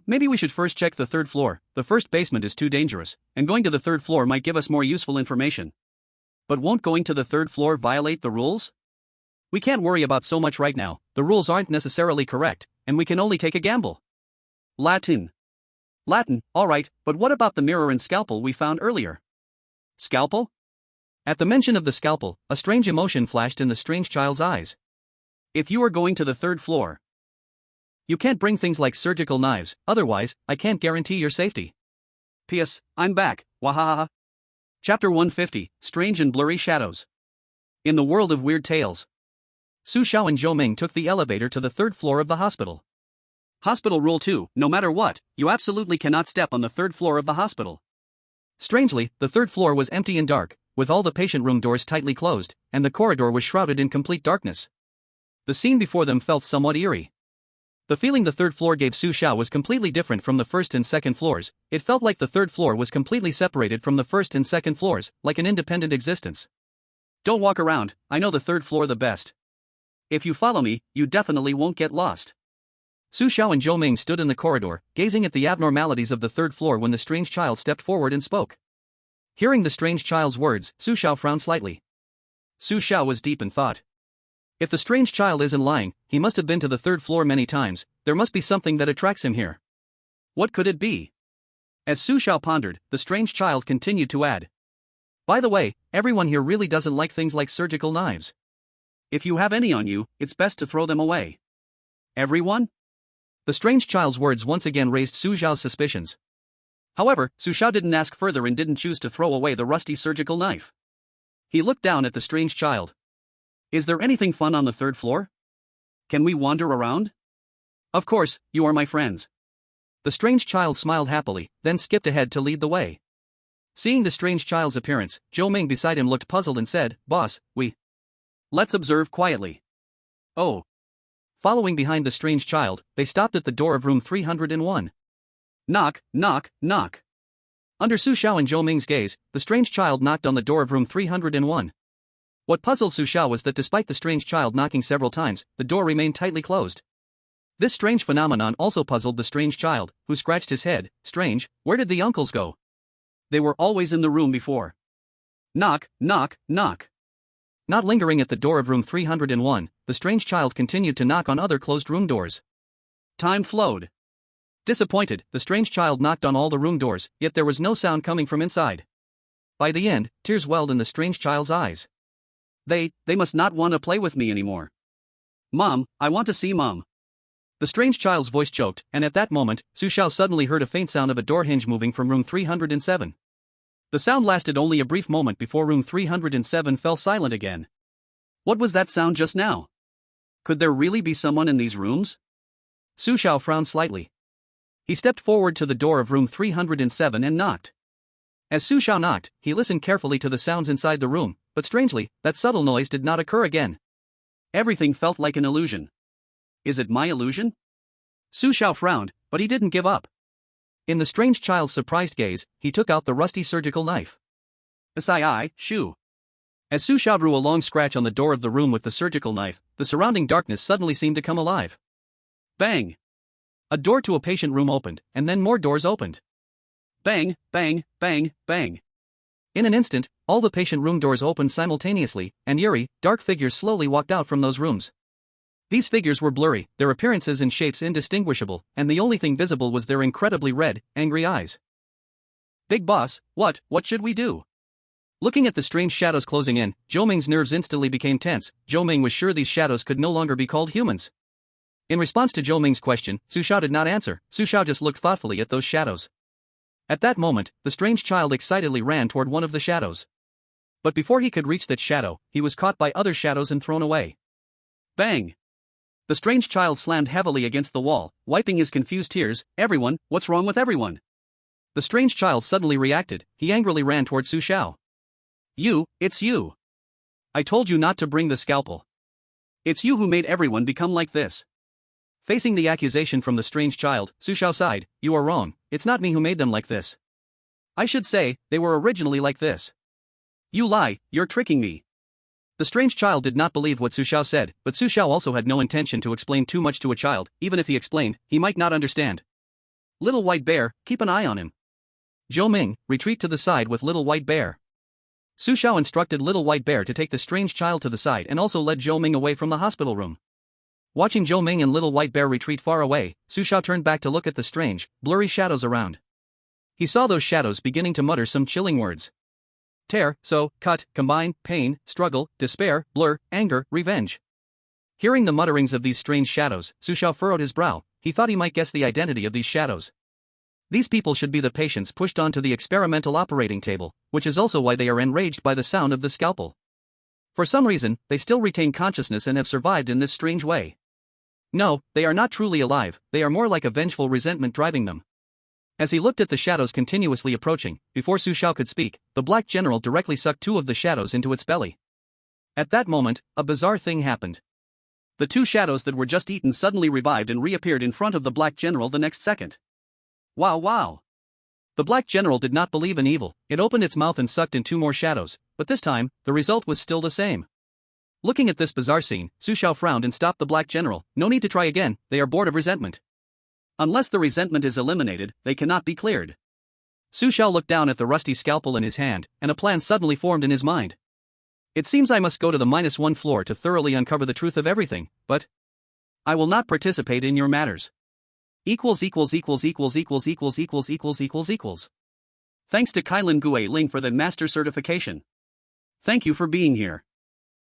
Maybe we should first check the third floor. The first basement is too dangerous, and going to the third floor might give us more useful information." "But won't going to the third floor violate the rules?" "We can't worry about so much right now, the rules aren't necessarily correct, and we can only take a gamble." Latin, alright, but what about the mirror and scalpel we found earlier? Scalpel? At the mention of the scalpel, a strange emotion flashed in the strange child's eyes. "If you are going to the third floor, you can't bring things like surgical knives, otherwise, I can't guarantee your safety. P.S. I'm back, wahahaha." Chapter 150, Strange and Blurry Shadows. In the world of weird tales, Su Xiao and Zhou Ming took the elevator to the third floor of the hospital. Hospital Rule 2, no matter what, you absolutely cannot step on the third floor of the hospital. Strangely, the third floor was empty and dark, with all the patient room doors tightly closed, and the corridor was shrouded in complete darkness. The scene before them felt somewhat eerie. The feeling the third floor gave Su Xiao was completely different from the first and second floors. It felt like the third floor was completely separated from the first and second floors, like an independent existence. "Don't walk around, I know the third floor the best. If you follow me, you definitely won't get lost." Su Xiao and Zhou Ming stood in the corridor, gazing at the abnormalities of the third floor when the strange child stepped forward and spoke. Hearing the strange child's words, Su Xiao frowned slightly. Su Xiao was deep in thought. If the strange child isn't lying, he must have been to the third floor many times. There must be something that attracts him here. What could it be? As Su Xiao pondered, the strange child continued to add, "By the way, everyone here really doesn't like things like surgical knives. If you have any on you, it's best to throw them away." "Everyone?" The strange child's words once again raised Su Xiao's suspicions. However, Su Xiao didn't ask further and didn't choose to throw away the rusty surgical knife. He looked down at the strange child. "Is there anything fun on the third floor? Can we wander around?" "Of course, you are my friends." The strange child smiled happily, then skipped ahead to lead the way. Seeing the strange child's appearance, Zhou Ming beside him looked puzzled and said, "Boss, let's observe quietly." "Oh." Following behind the strange child, they stopped at the door of room 301. Knock, knock, knock. Under Su Xiao and Zhou Ming's gaze, the strange child knocked on the door of room 301. What puzzled Su Xiao was that despite the strange child knocking several times, the door remained tightly closed. This strange phenomenon also puzzled the strange child, who scratched his head. "Strange, where did the uncles go? They were always in the room before." Knock, knock, knock. Not lingering at the door of room 301, the strange child continued to knock on other closed room doors. Time flowed. Disappointed, the strange child knocked on all the room doors, yet there was no sound coming from inside. By the end, tears welled in the strange child's eyes. They must not want to play with me anymore. Mom, I want to see Mom." The strange child's voice choked, and at that moment, Su Xiao suddenly heard a faint sound of a door hinge moving from room 307. The sound lasted only a brief moment before room 307 fell silent again. What was that sound just now? Could there really be someone in these rooms? Su Xiao frowned slightly. He stepped forward to the door of room 307 and knocked. As Su Xiao knocked, he listened carefully to the sounds inside the room, but strangely, that subtle noise did not occur again. Everything felt like an illusion. Is it my illusion? Su Xiao frowned, but he didn't give up. In the strange child's surprised gaze, he took out the rusty surgical knife. Sai Shu. As Su Xiao drew a long scratch on the door of the room with the surgical knife, the surrounding darkness suddenly seemed to come alive. Bang! A door to a patient room opened, and then more doors opened. Bang, bang, bang, bang. In an instant, all the patient room doors opened simultaneously, and eerie, dark figures slowly walked out from those rooms. These figures were blurry, their appearances and shapes indistinguishable, and the only thing visible was their incredibly red, angry eyes. Big boss, what should we do? Looking at the strange shadows closing in, Zhou Ming's nerves instantly became tense. Zhou Ming was sure these shadows could no longer be called humans. In response to Zhou Ming's question, Su Xiao did not answer. Su Xiao just looked thoughtfully at those shadows. At that moment, the strange child excitedly ran toward one of the shadows. But before he could reach that shadow, he was caught by other shadows and thrown away. Bang! The strange child slammed heavily against the wall, wiping his confused tears. Everyone, what's wrong with everyone? The strange child suddenly reacted. He angrily ran toward Su Xiao. It's you. I told you not to bring the scalpel. It's you who made everyone become like this. Facing the accusation from the strange child, Su Xiao sighed. You are wrong, it's not me who made them like this. I should say, they were originally like this. You lie, you're tricking me. The strange child did not believe what Su Xiao said, but Su Xiao also had no intention to explain too much to a child. Even if he explained, he might not understand. Little White Bear, keep an eye on him. Zhou Ming, retreat to the side with Little White Bear. Su Xiao instructed Little White Bear to take the strange child to the side and also led Zhou Ming away from the hospital room. Watching Zhou Ming and Little White Bear retreat far away, Su Xiao turned back to look at the strange, blurry shadows around. He saw those shadows beginning to mutter some chilling words. Tear, sew, cut, combine, pain, struggle, despair, blur, anger, revenge. Hearing the mutterings of these strange shadows, Su Xiao furrowed his brow. He thought he might guess the identity of these shadows. These people should be the patients pushed onto the experimental operating table, which is also why they are enraged by the sound of the scalpel. For some reason, they still retain consciousness and have survived in this strange way. No, they are not truly alive, they are more like a vengeful resentment driving them. As he looked at the shadows continuously approaching, before Su Xiao could speak, the Black General directly sucked two of the shadows into its belly. At that moment, a bizarre thing happened. The two shadows that were just eaten suddenly revived and reappeared in front of the Black General the next second. Wow! The Black General did not believe in evil. It opened its mouth and sucked in two more shadows, but this time, the result was still the same. Looking at this bizarre scene, Su Xiao frowned and stopped the Black General. No need to try again, they are bored of resentment. Unless the resentment is eliminated, they cannot be cleared. Su Xiao looked down at the rusty scalpel in his hand, and a plan suddenly formed in his mind. It seems I must go to the -1 floor to thoroughly uncover the truth of everything, but I will not participate in your matters. Thanks to Kylin Gue Ling for the master certification. Thank you for being here.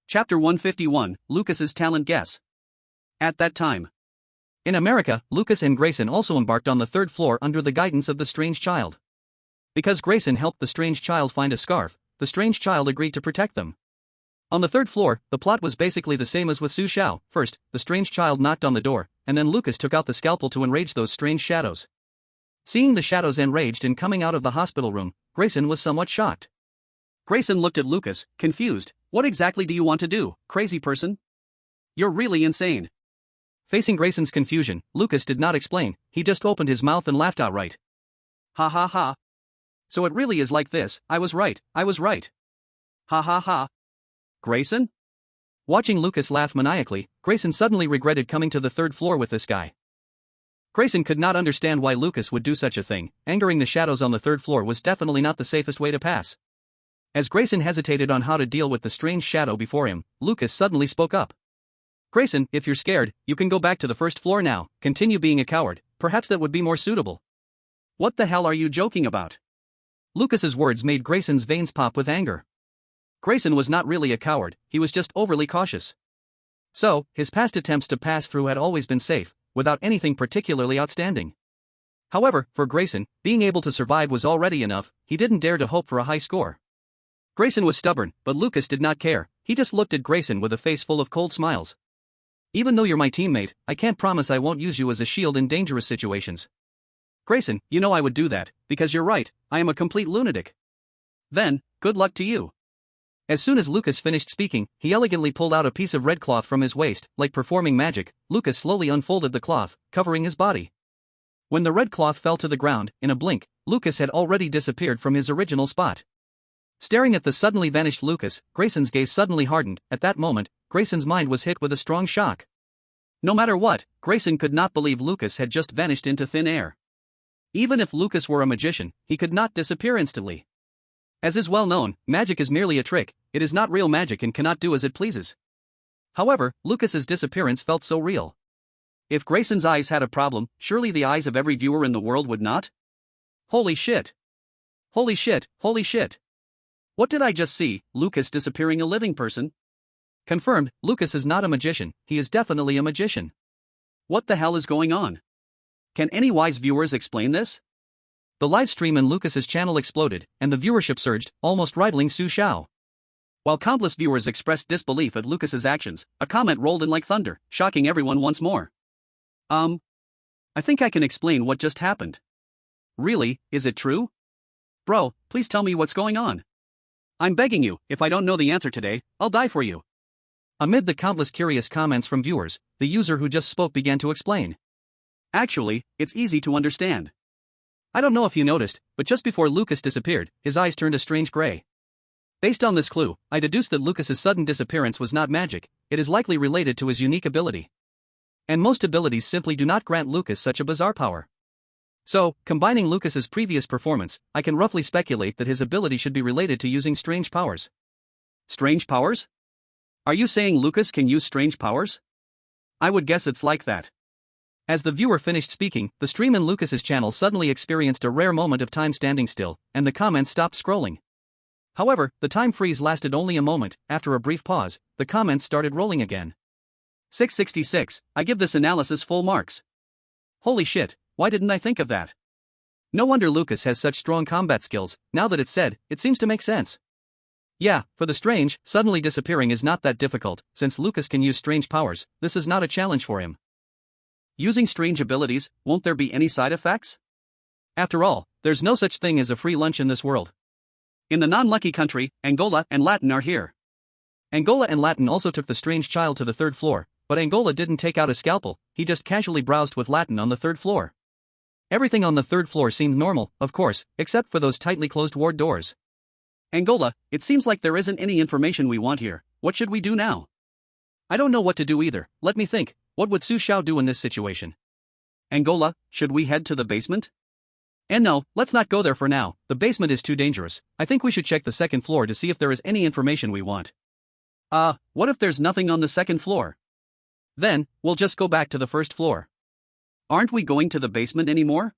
Chapter 151, Lucas's talent guess. At that time. In America, Lucas and Grayson also embarked on the 3rd floor under the guidance of the strange child. Because Grayson helped the strange child find a scarf, the strange child agreed to protect them. On the 3rd floor, the plot was basically the same as with Su Xiao. First, the strange child knocked on the door, and then Lucas took out the scalpel to enrage those strange shadows. Seeing the shadows enraged and coming out of the hospital room, Grayson was somewhat shocked. Grayson looked at Lucas, confused. What exactly do you want to do, crazy person? You're really insane. Facing Grayson's confusion, Lucas did not explain, he just opened his mouth and laughed outright. Ha ha ha. So it really is like this, I was right. Ha ha ha. Grayson? Watching Lucas laugh maniacally, Grayson suddenly regretted coming to the 3rd floor with this guy. Grayson could not understand why Lucas would do such a thing. Angering the shadows on the 3rd floor was definitely not the safest way to pass. As Grayson hesitated on how to deal with the strange shadow before him, Lucas suddenly spoke up. Grayson, if you're scared, you can go back to the 1st floor now. Continue being a coward, perhaps that would be more suitable. What the hell are you joking about? Lucas's words made Grayson's veins pop with anger. Grayson was not really a coward, he was just overly cautious. So, his past attempts to pass through had always been safe, without anything particularly outstanding. However, for Grayson, being able to survive was already enough. He didn't dare to hope for a high score. Grayson was stubborn, but Lucas did not care. He just looked at Grayson with a face full of cold smiles. Even though you're my teammate, I can't promise I won't use you as a shield in dangerous situations. Grayson, you know I would do that, because you're right, I am a complete lunatic. Then, good luck to you. As soon as Lucas finished speaking, he elegantly pulled out a piece of red cloth from his waist. Like performing magic, Lucas slowly unfolded the cloth, covering his body. When the red cloth fell to the ground, in a blink, Lucas had already disappeared from his original spot. Staring at the suddenly vanished Lucas, Grayson's gaze suddenly hardened. At that moment, Grayson's mind was hit with a strong shock. No matter what, Grayson could not believe Lucas had just vanished into thin air. Even if Lucas were a magician, he could not disappear instantly. As is well known, magic is merely a trick, it is not real magic and cannot do as it pleases. However, Lucas's disappearance felt so real. If Grayson's eyes had a problem, surely the eyes of every viewer in the world would not? Holy shit! Holy shit, holy shit! What did I just see? Lucas disappearing, a living person? Confirmed, Lucas is not a magician, he is definitely a magician. What the hell is going on? Can any wise viewers explain this? The live stream in Lucas's channel exploded, and the viewership surged, almost rivaling Su Xiao. While countless viewers expressed disbelief at Lucas's actions, a comment rolled in like thunder, shocking everyone once more. I think I can explain what just happened. Really, is it true? Bro, please tell me what's going on. I'm begging you, if I don't know the answer today, I'll die for you. Amid the countless curious comments from viewers, the user who just spoke began to explain. Actually, it's easy to understand. I don't know if you noticed, but just before Lucas disappeared, his eyes turned a strange gray. Based on this clue, I deduced that Lucas's sudden disappearance was not magic, it is likely related to his unique ability. And most abilities simply do not grant Lucas such a bizarre power. So, combining Lucas's previous performance, I can roughly speculate that his ability should be related to using strange powers. Strange powers? Are you saying Lucas can use strange powers? I would guess it's like that. As the viewer finished speaking, the stream in Lucas's channel suddenly experienced a rare moment of time standing still, and the comments stopped scrolling. However, the time freeze lasted only a moment. After a brief pause, the comments started rolling again. 666, I give this analysis full marks. Holy shit, why didn't I think of that? No wonder Lucas has such strong combat skills. Now that it's said, it seems to make sense. Yeah, for the strange, suddenly disappearing is not that difficult, since Lucas can use strange powers, this is not a challenge for him. Using strange abilities, won't there be any side effects? After all, there's no such thing as a free lunch in this world. In the non-lucky country, Angola and Latin are here. Angola and Latin also took the strange child to the third floor, but Angola didn't take out a scalpel, he just casually browsed with Latin on the third floor. Everything on the third floor seemed normal, of course, except for those tightly closed ward doors. Angola, it seems like there isn't any information we want here, what should we do now? I don't know what to do either, let me think, what would Su Xiao do in this situation? Angola, should we head to the basement? And no, let's not go there for now, the basement is too dangerous, I think we should check the second floor to see if there is any information we want. What if there's nothing on the second floor? Then, we'll just go back to the first floor. Aren't we going to the basement anymore?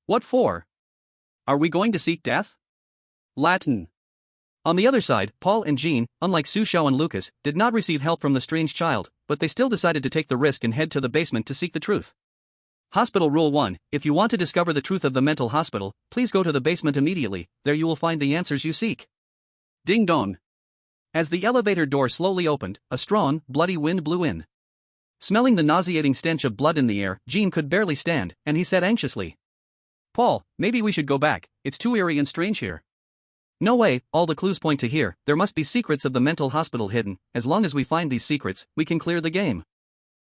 What for? Are we going to seek death? Latin. On the other side, Paul and Jean, unlike Su Xiao and Lucas, did not receive help from the strange child, but they still decided to take the risk and head to the basement to seek the truth. Hospital Rule 1, if you want to discover the truth of the mental hospital, please go to the basement immediately, there you will find the answers you seek. Ding dong. As the elevator door slowly opened, a strong, bloody wind blew in. Smelling the nauseating stench of blood in the air, Jean could barely stand, and he said anxiously. Paul, maybe we should go back, it's too eerie and strange here. No way, all the clues point to here, there must be secrets of the mental hospital hidden, as long as we find these secrets, we can clear the game.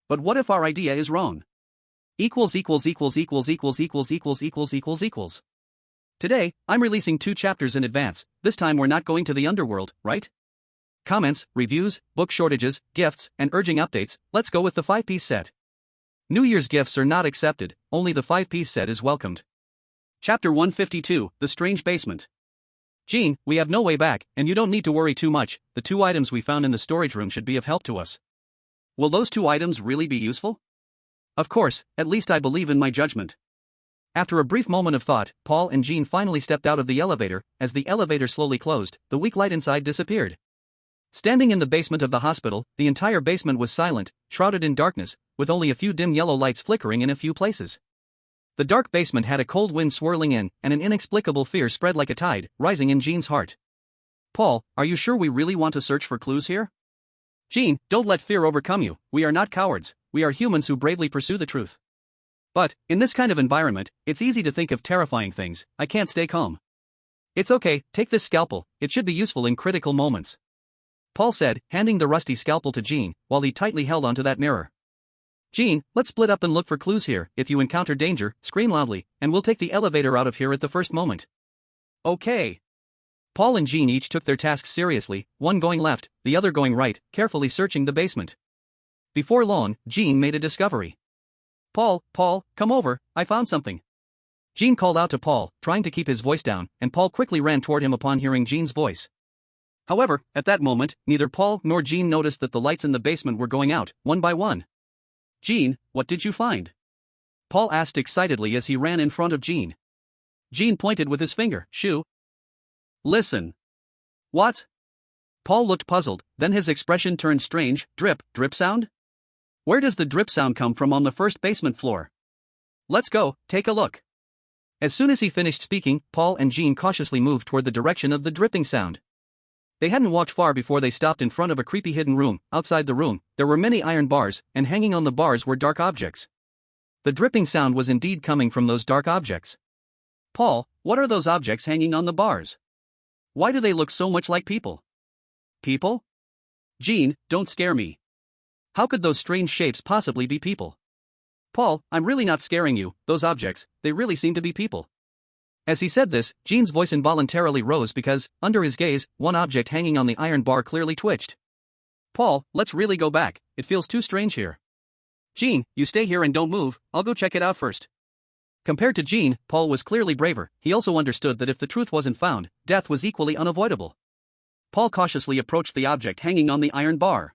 But what if our idea is wrong? Today, I'm releasing 2 chapters in advance, this time we're not going to the underworld, right? Comments, reviews, book shortages, gifts, and urging updates, let's go with the 5-piece set. New Year's gifts are not accepted, only the 5-piece set is welcomed. Chapter 152, The Strange Basement. Jean, we have no way back, and you don't need to worry too much, the 2 items we found in the storage room should be of help to us. Will those 2 items really be useful? Of course, at least I believe in my judgment. After a brief moment of thought, Paul and Jean finally stepped out of the elevator. As the elevator slowly closed, the weak light inside disappeared. Standing in the basement of the hospital, the entire basement was silent, shrouded in darkness, with only a few dim yellow lights flickering in a few places. The dark basement had a cold wind swirling in, and an inexplicable fear spread like a tide, rising in Jean's heart. Paul, are you sure we really want to search for clues here? Jean, don't let fear overcome you. We are not cowards, we are humans who bravely pursue the truth. But, in this kind of environment, it's easy to think of terrifying things. I can't stay calm. It's okay, take this scalpel, it should be useful in critical moments. Paul said, handing the rusty scalpel to Jean, while he tightly held onto that mirror. Jean, let's split up and look for clues here. If you encounter danger, scream loudly, and we'll take the elevator out of here at the first moment. Okay. Paul and Jean each took their tasks seriously, one going left, the other going right, carefully searching the basement. Before long, Jean made a discovery. Paul, come over, I found something. Jean called out to Paul, trying to keep his voice down, and Paul quickly ran toward him upon hearing Jean's voice. However, at that moment, neither Paul nor Jean noticed that the lights in the basement were going out, one by one. Jean, what did you find? Paul asked excitedly as he ran in front of Jean. Jean pointed with his finger. Shoo. Listen. What? Paul looked puzzled, then his expression turned strange. Drip sound? Where does the drip sound come from on the first basement floor? Let's go, take a look. As soon as he finished speaking, Paul and Jean cautiously moved toward the direction of the dripping sound. They hadn't walked far before they stopped in front of a creepy hidden room. Outside the room, there were many iron bars, and hanging on the bars were dark objects. The dripping sound was indeed coming from those dark objects. Paul, what are those objects hanging on the bars? Why do they look so much like people? People? Jean, don't scare me. How could those strange shapes possibly be people? Paul, I'm really not scaring you, those objects, they really seem to be people. As he said this, Jean's voice involuntarily rose because, under his gaze, one object hanging on the iron bar clearly twitched. Paul, let's really go back, it feels too strange here. Jean, you stay here and don't move, I'll go check it out first. Compared to Jean, Paul was clearly braver. He also understood that if the truth wasn't found, death was equally unavoidable. Paul cautiously approached the object hanging on the iron bar.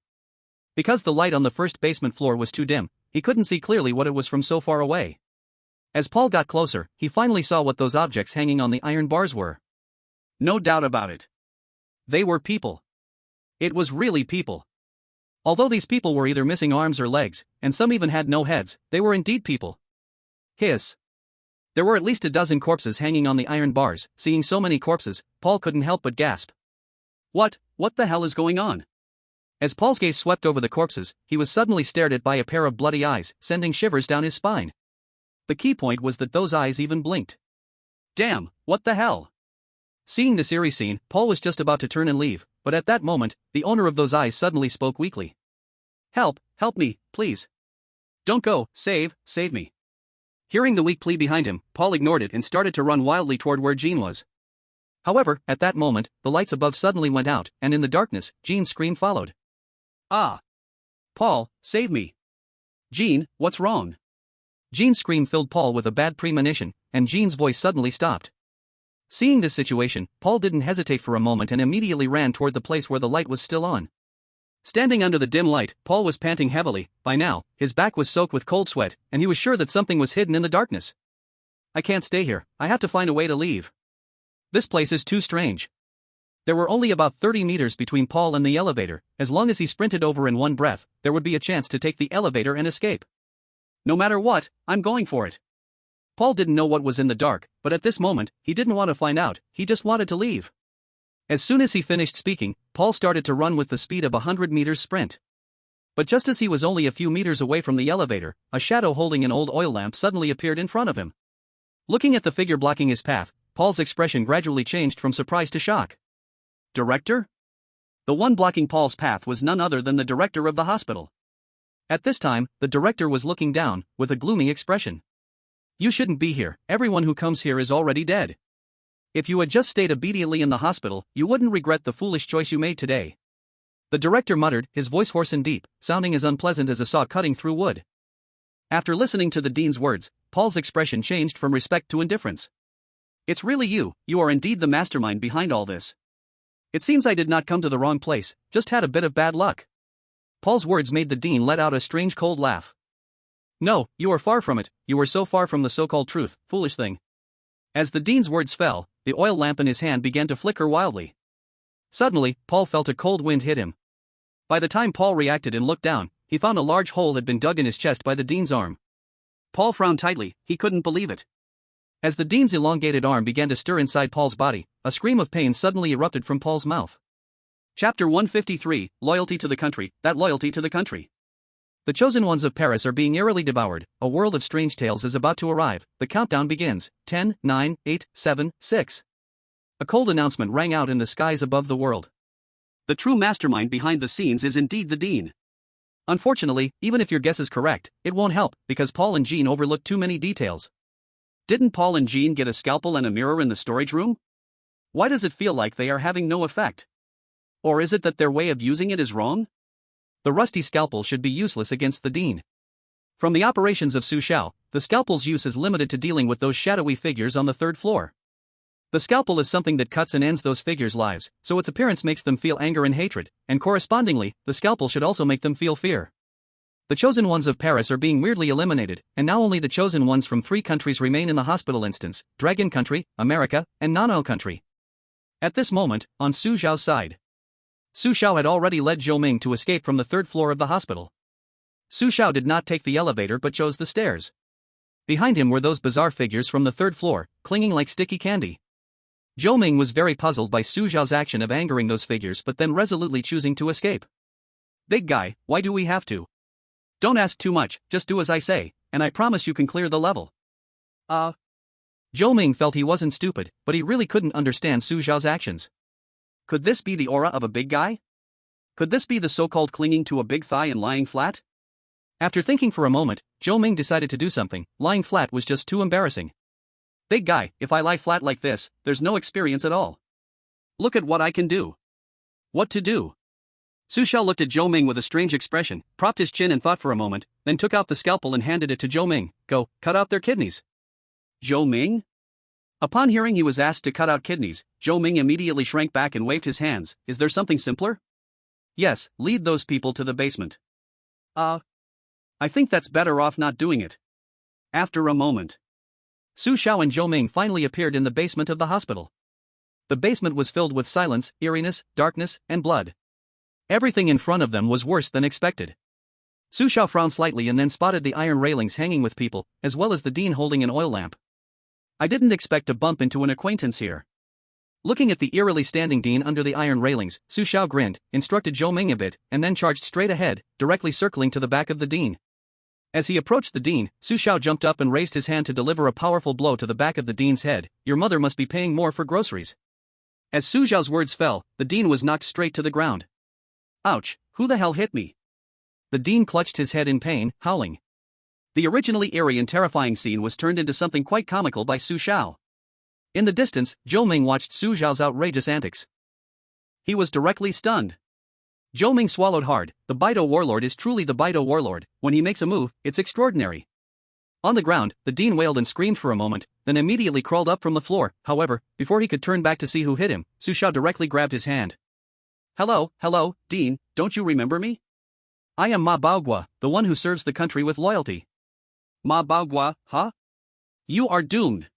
Because the light on the first basement floor was too dim, he couldn't see clearly what it was from so far away. As Paul got closer, he finally saw what those objects hanging on the iron bars were. No doubt about it. They were people. It was really people. Although these people were either missing arms or legs, and some even had no heads, they were indeed people. Hiss. There were at least a dozen corpses hanging on the iron bars. Seeing so many corpses, Paul couldn't help but gasp. What the hell is going on? As Paul's gaze swept over the corpses, he was suddenly stared at by a pair of bloody eyes, sending shivers down his spine. The key point was that those eyes even blinked. Damn, what the hell? Seeing this eerie scene, Paul was just about to turn and leave, but at that moment, the owner of those eyes suddenly spoke weakly. Help me, please. Don't go, save me. Hearing the weak plea behind him, Paul ignored it and started to run wildly toward where Jean was. However, at that moment, the lights above suddenly went out, and in the darkness, Jean's scream followed. Ah! Paul, save me! Jean, what's wrong? Jean's scream filled Paul with a bad premonition, and Jean's voice suddenly stopped. Seeing this situation, Paul didn't hesitate for a moment and immediately ran toward the place where the light was still on. Standing under the dim light, Paul was panting heavily. By now, his back was soaked with cold sweat, and he was sure that something was hidden in the darkness. I can't stay here, I have to find a way to leave. This place is too strange. There were only about 30 meters between Paul and the elevator. As long as he sprinted over in one breath, there would be a chance to take the elevator and escape. No matter what, I'm going for it. Paul didn't know what was in the dark, but at this moment, he didn't want to find out, he just wanted to leave. As soon as he finished speaking, Paul started to run with the speed of a 100 meters sprint. But just as he was only a few meters away from the elevator, a shadow holding an old oil lamp suddenly appeared in front of him. Looking at the figure blocking his path, Paul's expression gradually changed from surprise to shock. Director? The one blocking Paul's path was none other than the director of the hospital. At this time, the director was looking down, with a gloomy expression. You shouldn't be here, everyone who comes here is already dead. If you had just stayed obediently in the hospital, you wouldn't regret the foolish choice you made today. The director muttered, his voice hoarse and deep, sounding as unpleasant as a saw cutting through wood. After listening to the dean's words, Paul's expression changed from respect to indifference. It's really you are indeed the mastermind behind all this. It seems I did not come to the wrong place, just had a bit of bad luck. Paul's words made the dean let out a strange cold laugh. No, you are far from it, you are so far from the so-called truth, foolish thing. As the dean's words fell, the oil lamp in his hand began to flicker wildly. Suddenly, Paul felt a cold wind hit him. By the time Paul reacted and looked down, he found a large hole had been dug in his chest by the dean's arm. Paul frowned tightly, he couldn't believe it. As the dean's elongated arm began to stir inside Paul's body, a scream of pain suddenly erupted from Paul's mouth. Chapter 153, Loyalty to the Country, That Loyalty to the Country. The chosen ones of Paris are being eerily devoured, a world of strange tales is about to arrive, the countdown begins, 10, 9, 8, 7, 6. A cold announcement rang out in the skies above the world. The true mastermind behind the scenes is indeed the dean. Unfortunately, even if your guess is correct, it won't help, because Paul and Jean overlooked too many details. Didn't Paul and Jean get a scalpel and a mirror in the storage room? Why does it feel like they are having no effect? Or is it that their way of using it is wrong? The rusty scalpel should be useless against the dean. From the operations of Su Xiao, the scalpel's use is limited to dealing with those shadowy figures on the third floor. The scalpel is something that cuts and ends those figures' lives, so its appearance makes them feel anger and hatred, and correspondingly, the scalpel should also make them feel fear. The chosen ones of Paris are being weirdly eliminated, and now only the chosen ones from 3 countries remain in the hospital instance: Dragon Country, America, and Non-Oil Country. At this moment, on Su Xiao's side, Su Xiao had already led Zhou Ming to escape from the 3rd floor of the hospital. Su Xiao did not take the elevator but chose the stairs. Behind him were those bizarre figures from the 3rd floor, clinging like sticky candy. Zhou Ming was very puzzled by Su Xiao's action of angering those figures but then resolutely choosing to escape. "Big guy, why do we have to? Don't ask too much, just do as I say, and I promise you can clear the level." Zhou Ming felt he wasn't stupid, but he really couldn't understand Su Xiao's actions. Could this be the aura of a big guy? Could this be the so-called clinging to a big thigh and lying flat? After thinking for a moment, Zhou Ming decided to do something. Lying flat was just too embarrassing. "Big guy, if I lie flat like this, there's no experience at all. Look at what I can do." What to do? Su Xiao looked at Zhou Ming with a strange expression, propped his chin and thought for a moment, then took out the scalpel and handed it to Zhou Ming. "Go, cut out their kidneys." Zhou Ming? Upon hearing he was asked to cut out kidneys, Zhou Ming immediately shrank back and waved his hands. "Is there something simpler?" "Yes, lead those people to the basement." I think that's better off not doing it." After a moment, Su Xiao and Zhou Ming finally appeared in the basement of the hospital. The basement was filled with silence, eeriness, darkness, and blood. Everything in front of them was worse than expected. Su Xiao frowned slightly and then spotted the iron railings hanging with people, as well as the dean holding an oil lamp. "I didn't expect to bump into an acquaintance here." Looking at the eerily standing dean under the iron railings, Su Xiao grinned, instructed Zhou Ming a bit, and then charged straight ahead, directly circling to the back of the dean. As he approached the dean, Su Xiao jumped up and raised his hand to deliver a powerful blow to the back of the dean's head. "Your mother must be paying more for groceries." As Su Xiao's words fell, the dean was knocked straight to the ground. "Ouch, who the hell hit me?" The dean clutched his head in pain, howling. The originally eerie and terrifying scene was turned into something quite comical by Su Xiao. In the distance, Zhou Ming watched Su Xiao's outrageous antics. He was directly stunned. Zhou Ming swallowed hard. The Baido warlord is truly the Baido warlord. When he makes a move, it's extraordinary. On the ground, the dean wailed and screamed for a moment, then immediately crawled up from the floor. However, before he could turn back to see who hit him, Su Xiao directly grabbed his hand. Hello, Dean, don't you remember me? I am Ma Baogua, the one who serves the country with loyalty." "Ma Baogua, huh? You are doomed."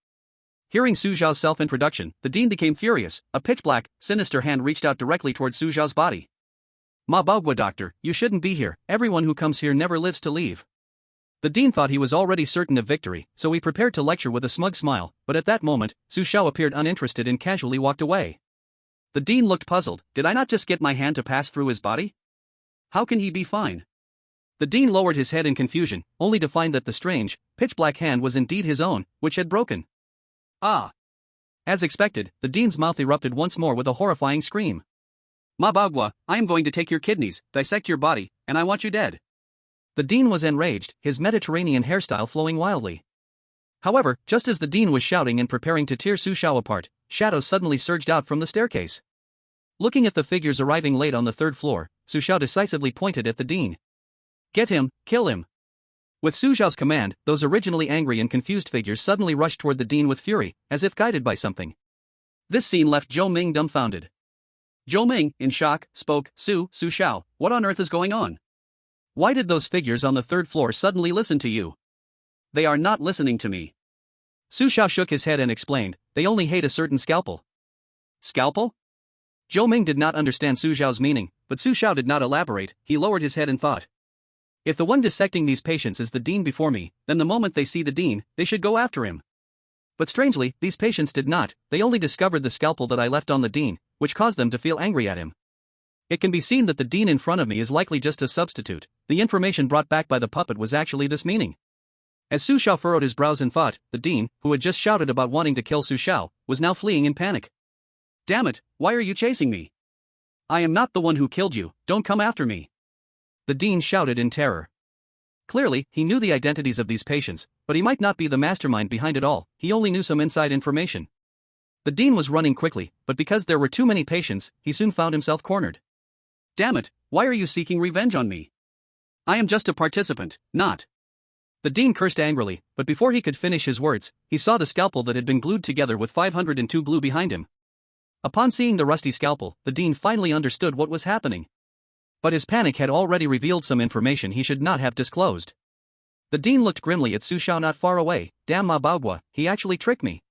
Hearing Su Xiao's self-introduction, the dean became furious. A pitch-black, sinister hand reached out directly towards Su Xiao's body. "Ma Baogua, doctor, you shouldn't be here. Everyone who comes here never lives to leave." The dean thought he was already certain of victory, so he prepared to lecture with a smug smile, but at that moment, Su Xiao appeared uninterested and casually walked away. The dean looked puzzled. Did I not just get my hand to pass through his body? How can he be fine? The dean lowered his head in confusion, only to find that the strange, pitch-black hand was indeed his own, which had broken. As expected, the dean's mouth erupted once more with a horrifying scream. "Ma Baogua, I am going to take your kidneys, dissect your body, and I want you dead." The dean was enraged, his Mediterranean hairstyle flowing wildly. However, just as the dean was shouting and preparing to tear Su Xiao apart, shadows suddenly surged out from the staircase. Looking at the figures arriving late on the 3rd floor, Su Xiao decisively pointed at the dean. "Get him, kill him." With Su Xiao's command, those originally angry and confused figures suddenly rushed toward the dean with fury, as if guided by something. This scene left Zhou Ming dumbfounded. Zhou Ming, in shock, spoke. Su Xiao, what on earth is going on? Why did those figures on the 3rd floor suddenly listen to you? They are not listening to me." Su Xiao shook his head and explained, "They only hate a certain scalpel." "Scalpel? Zhou Ming did not understand Su Xiao's meaning, but Su Xiao did not elaborate. He lowered his head and thought. If the one dissecting these patients is the dean before me, then the moment they see the dean, they should go after him. But strangely, these patients did not. They only discovered the scalpel that I left on the dean, which caused them to feel angry at him. It can be seen that the dean in front of me is likely just a substitute. The information brought back by the puppet was actually this meaning. As Su Xiao furrowed his brows in thought, the dean, who had just shouted about wanting to kill Su Xiao, was now fleeing in panic. Damn it, why are you chasing me? I am not the one who killed you, don't come after me. The dean shouted in terror. Clearly, he knew the identities of these patients, but he might not be the mastermind behind it all. He only knew some inside information. The dean was running quickly, but because there were too many patients, he soon found himself cornered. Damn it, why are you seeking revenge on me? I am just a participant, not. The dean cursed angrily, but before he could finish his words, he saw the scalpel that had been glued together with 502 glue behind him. Upon seeing the rusty scalpel, the dean finally understood what was happening. But his panic had already revealed some information he should not have disclosed. The dean looked grimly at Su Xiao not far away. Damn Ma Baogua, he actually tricked me.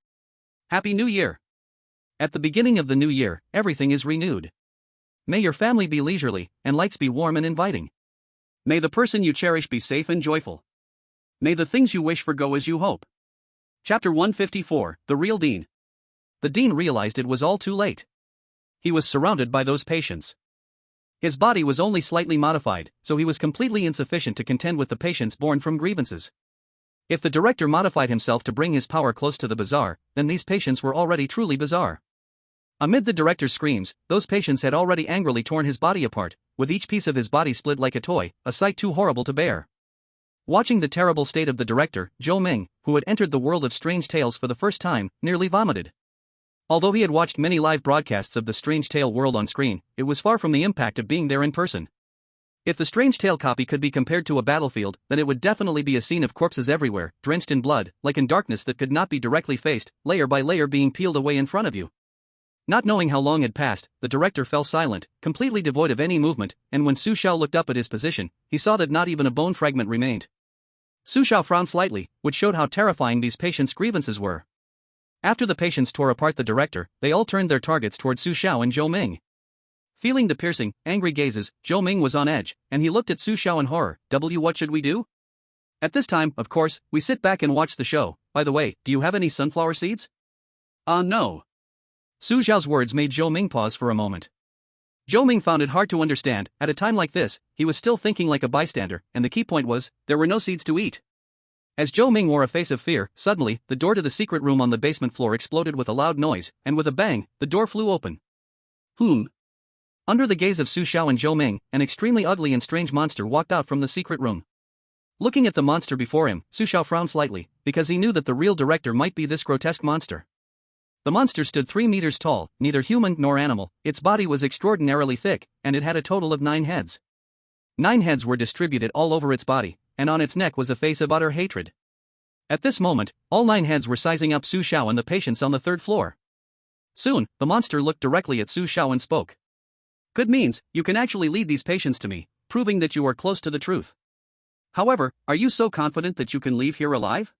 Happy New Year! At the beginning of the new year, everything is renewed. May your family be leisurely, and lights be warm and inviting. May the person you cherish be safe and joyful. May the things you wish for go as you hope. Chapter 154, The Real Dean. The dean realized it was all too late. He was surrounded by those patients. His body was only slightly modified, so he was completely insufficient to contend with the patients born from grievances. If the director modified himself to bring his power close to the bizarre, then these patients were already truly bizarre. Amid the director's screams, those patients had already angrily torn his body apart, with each piece of his body split like a toy, a sight too horrible to bear. Watching the terrible state of the director, Zhou Ming, who had entered the world of strange tales for the first time, nearly vomited. Although he had watched many live broadcasts of the Strange Tale world on screen, it was far from the impact of being there in person. If the Strange Tale copy could be compared to a battlefield, then it would definitely be a scene of corpses everywhere, drenched in blood, like in darkness that could not be directly faced, layer by layer being peeled away in front of you. Not knowing how long had passed, the director fell silent, completely devoid of any movement, and when Su Xiao looked up at his position, he saw that not even a bone fragment remained. Su Xiao frowned slightly, which showed how terrifying these patients' grievances were. After the patients tore apart the director, they all turned their targets toward Su Xiao and Zhou Ming. Feeling the piercing, angry gazes, Zhou Ming was on edge, and he looked at Su Xiao in horror. What should we do? At this time, of course, we sit back and watch the show. By the way, do you have any sunflower seeds? No. Su Xiao's words made Zhou Ming pause for a moment. Zhou Ming found it hard to understand. At a time like this, he was still thinking like a bystander, and the key point was, there were no seeds to eat. As Zhou Ming wore a face of fear, suddenly, the door to the secret room on the basement floor exploded with a loud noise, and with a bang, the door flew open. Under the gaze of Su Xiao and Zhou Ming, an extremely ugly and strange monster walked out from the secret room. Looking at the monster before him, Su Xiao frowned slightly, because he knew that the real director might be this grotesque monster. The monster stood 3 meters tall, neither human nor animal, its body was extraordinarily thick, and it had a total of 9 heads. 9 heads were distributed all over its body, and on its neck was a face of utter hatred. At this moment, all 9 heads were sizing up Su Xiao and the patients on the 3rd floor. Soon, the monster looked directly at Su Xiao and spoke. Good means, you can actually lead these patients to me, proving that you are close to the truth. However, are you so confident that you can leave here alive?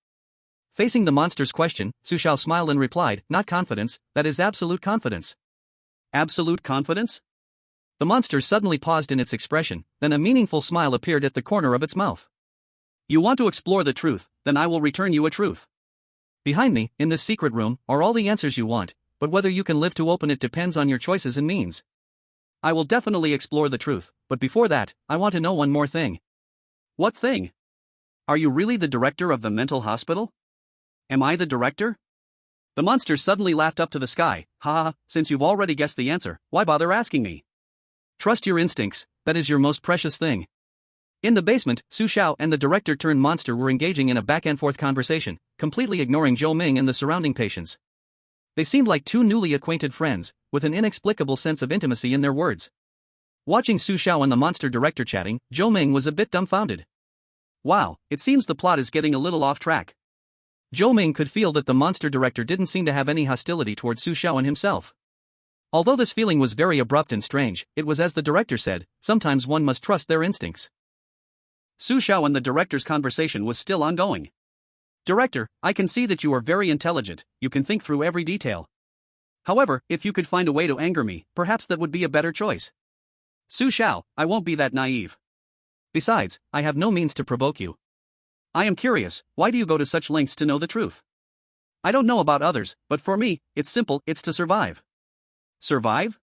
Facing the monster's question, Su Xiao smiled and replied, not confidence, that is absolute confidence. Absolute confidence? The monster suddenly paused in its expression, then a meaningful smile appeared at the corner of its mouth. You want to explore the truth, then I will return you a truth. Behind me, in this secret room, are all the answers you want, but whether you can live to open it depends on your choices and means. I will definitely explore the truth, but before that, I want to know one more thing. What thing? Are you really the director of the mental hospital? Am I the director? The monster suddenly laughed up to the sky. Ha, since you've already guessed the answer, why bother asking me? Trust your instincts, that is your most precious thing. In the basement, Su Xiao and the director-turned-monster were engaging in a back-and-forth conversation, completely ignoring Zhou Ming and the surrounding patients. They seemed like two newly acquainted friends, with an inexplicable sense of intimacy in their words. Watching Su Xiao and the monster director chatting, Zhou Ming was a bit dumbfounded. Wow, it seems the plot is getting a little off track. Zhou Ming could feel that the monster director didn't seem to have any hostility towards Su Xiao and himself. Although this feeling was very abrupt and strange, it was as the director said, sometimes one must trust their instincts. Su Xiao and the director's conversation was still ongoing. Director, I can see that you are very intelligent, you can think through every detail. However, if you could find a way to anger me, perhaps that would be a better choice. Su Xiao, I won't be that naive. Besides, I have no means to provoke you. I am curious, why do you go to such lengths to know the truth? I don't know about others, but for me, it's simple, it's to survive. Survive?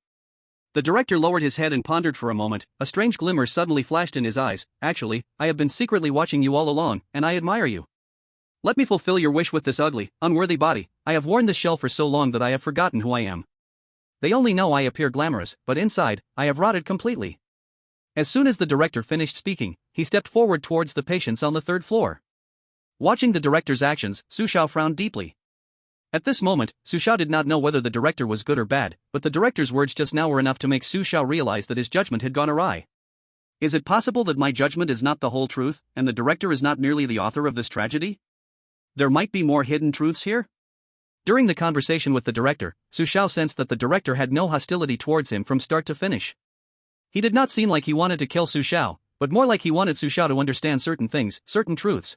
The director lowered his head and pondered for a moment. A strange glimmer suddenly flashed in his eyes. Actually, I have been secretly watching you all along, and I admire you. Let me fulfill your wish with this ugly, unworthy body. I have worn this shell for so long that I have forgotten who I am. They only know I appear glamorous, but inside, I have rotted completely. As soon as the director finished speaking, he stepped forward towards the patients on the third floor. Watching the director's actions, Su Xiao frowned deeply. At this moment, Su Xiao did not know whether the director was good or bad, but the director's words just now were enough to make Su Xiao realize that his judgment had gone awry. Is it possible that my judgment is not the whole truth, and the director is not merely the author of this tragedy? There might be more hidden truths here? During the conversation with the director, Su Xiao sensed that the director had no hostility towards him from start to finish. He did not seem like he wanted to kill Su Xiao, but more like he wanted Su Xiao to understand certain things, certain truths.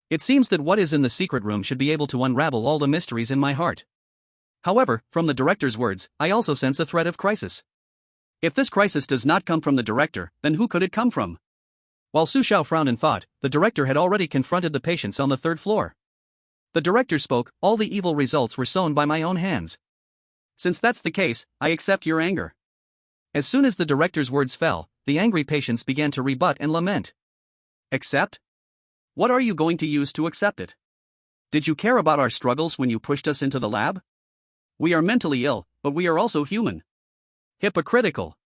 It seems that what is in the secret room should be able to unravel all the mysteries in my heart. However, from the director's words, I also sense a threat of crisis. If this crisis does not come from the director, then who could it come from? While Su Xiao frowned in thought, the director had already confronted the patients on the third floor. The director spoke, all the evil results were sown by my own hands. Since that's the case, I accept your anger. As soon as the director's words fell, the angry patients began to rebut and lament. Accept? What are you going to use to accept it? Did you care about our struggles when you pushed us into the lab? We are mentally ill, but we are also human. Hypocritical.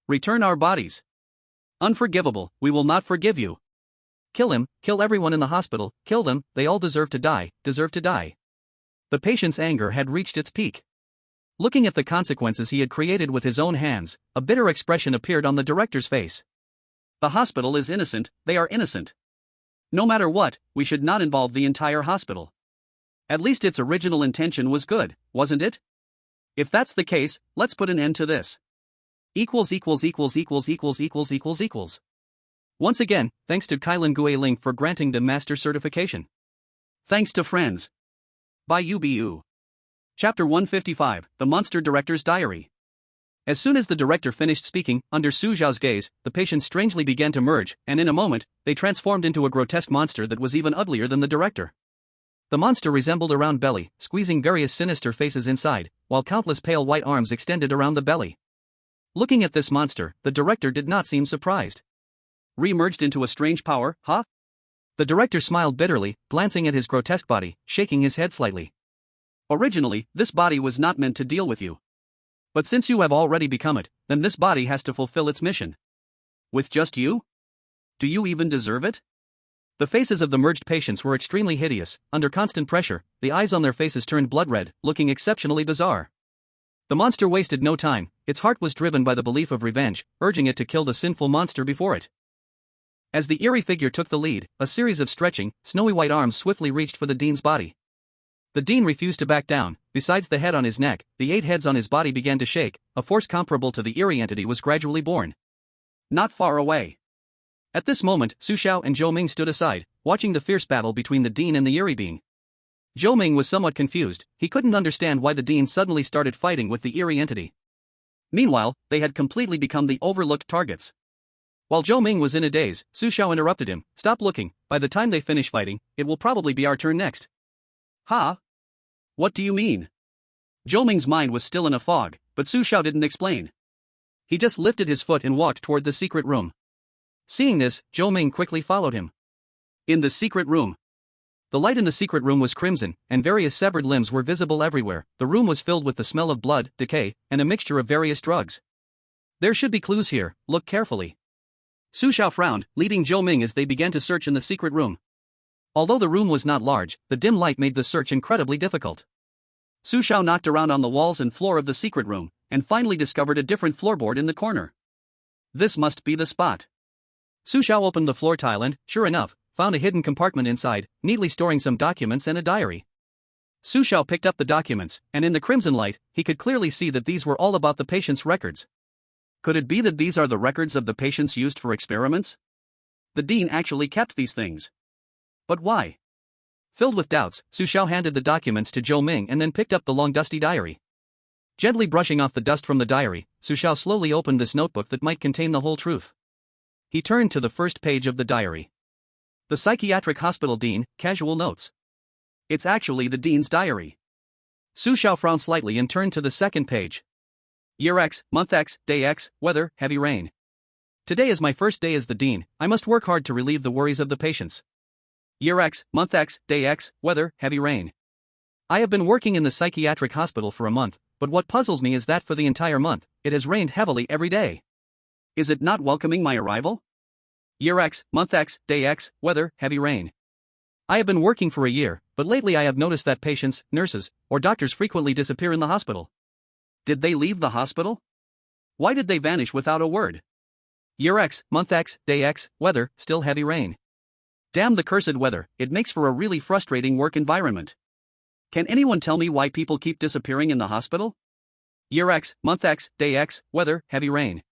Return our bodies. Unforgivable, we will not forgive you. Kill him, kill everyone in the hospital, kill them, they all deserve to die, deserve to die. The patient's anger had reached its peak. Looking at the consequences he had created with his own hands, a bitter expression appeared on the director's face. The hospital is innocent, they are innocent. No matter what, we should not involve the entire hospital. At least its original intention was good, wasn't it? If that's the case, let's put an end to this. Equals. Once again, thanks to Kailan Gue Ling for granting the master certification. Thanks to friends. By UBU. Chapter 155, The Monster Director's Diary. As soon as the director finished speaking, under Su Xiao's gaze, the patients strangely began to merge, and in a moment, they transformed into a grotesque monster that was even uglier than the director. The monster resembled a round belly, squeezing various sinister faces inside, while countless pale white arms extended around the belly. Looking at this monster, the director did not seem surprised. Re-merged into a strange power, huh? The director smiled bitterly, glancing at his grotesque body, shaking his head slightly. Originally, this body was not meant to deal with you. But since you have already become it, then this body has to fulfill its mission. With just you? Do you even deserve it? The faces of the merged patients were extremely hideous. Under constant pressure, the eyes on their faces turned blood red, looking exceptionally bizarre. The monster wasted no time. Its heart was driven by the belief of revenge, urging it to kill the sinful monster before it. As the eerie figure took the lead, a series of stretching, snowy white arms swiftly reached for the dean's body. The dean refused to back down. Besides the head on his neck, the 8 heads on his body began to shake. A force comparable to the eerie entity was gradually born. Not far away. At this moment, Su Xiao and Zhou Ming stood aside, watching the fierce battle between the dean and the eerie being. Zhou Ming was somewhat confused. He couldn't understand why the dean suddenly started fighting with the eerie entity. Meanwhile, they had completely become the overlooked targets. While Zhou Ming was in a daze, Su Xiao interrupted him. Stop looking, by the time they finish fighting, it will probably be our turn next. Huh? What do you mean? Zhou Ming's mind was still in a fog, but Su Xiao didn't explain. He just lifted his foot and walked toward the secret room. Seeing this, Zhou Ming quickly followed him. In the secret room. The light in the secret room was crimson, and various severed limbs were visible everywhere. The room was filled with the smell of blood, decay, and a mixture of various drugs. There should be clues here, look carefully. Su Xiao frowned, leading Zhou Ming as they began to search in the secret room. Although the room was not large, the dim light made the search incredibly difficult. Su Xiao knocked around on the walls and floor of the secret room, and finally discovered a different floorboard in the corner. This must be the spot. Su Xiao opened the floor tile and, sure enough, found a hidden compartment inside, neatly storing some documents and a diary. Su Xiao picked up the documents, and in the crimson light, he could clearly see that these were all about the patient's records. Could it be that these are the records of the patients used for experiments? The dean actually kept these things. But why? Filled with doubts, Su Xiao handed the documents to Zhou Ming and then picked up the long dusty diary. Gently brushing off the dust from the diary, Su Xiao slowly opened this notebook that might contain the whole truth. He turned to the first page of the diary. The psychiatric hospital dean, casual notes. It's actually the dean's diary. Su Xiao frowned slightly and turned to the second page. Year X, month X, day X, weather, heavy rain. Today is my first day as the dean. I must work hard to relieve the worries of the patients. Year X, month X, day X, weather, heavy rain. I have been working in the psychiatric hospital for a month, but what puzzles me is that for the entire month, it has rained heavily every day. Is it not welcoming my arrival? Year X, month X, day X, weather, heavy rain. I have been working for a year, but lately I have noticed that patients, nurses, or doctors frequently disappear in the hospital. Did they leave the hospital? Why did they vanish without a word? Year X, month X, day X, weather, still heavy rain. Damn the cursed weather, it makes for a really frustrating work environment. Can anyone tell me why people keep disappearing in the hospital? Year X, month X, day X, weather, heavy rain.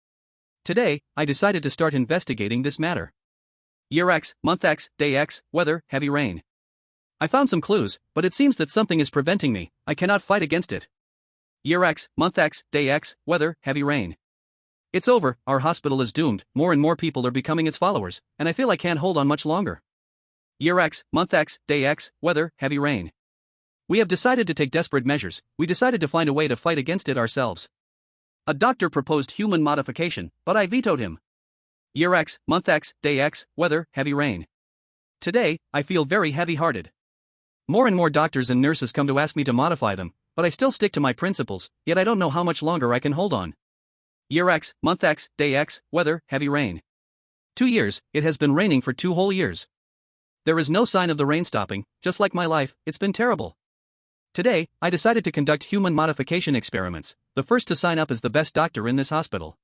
Today, I decided to start investigating this matter. Year X, month X, day X, weather, heavy rain. I found some clues, but it seems that something is preventing me. I cannot fight against it. Year X, month X, day X, weather, heavy rain. It's over, our hospital is doomed, more and more people are becoming its followers, and I feel I can't hold on much longer. Year X, month X, day X, weather, heavy rain. We have decided to take desperate measures. We decided to find a way to fight against it ourselves. A doctor proposed human modification, but I vetoed him. Year X, month X, day X, weather, heavy rain. Today, I feel very heavy-hearted. More and more doctors and nurses come to ask me to modify them, but I still stick to my principles, yet I don't know how much longer I can hold on. Year X, month X, day X, weather, heavy rain. 2 years, it has been raining for 2 whole years. There is no sign of the rain stopping, just like my life, it's been terrible. Today, I decided to conduct human modification experiments. The first to sign up is the best doctor in this hospital.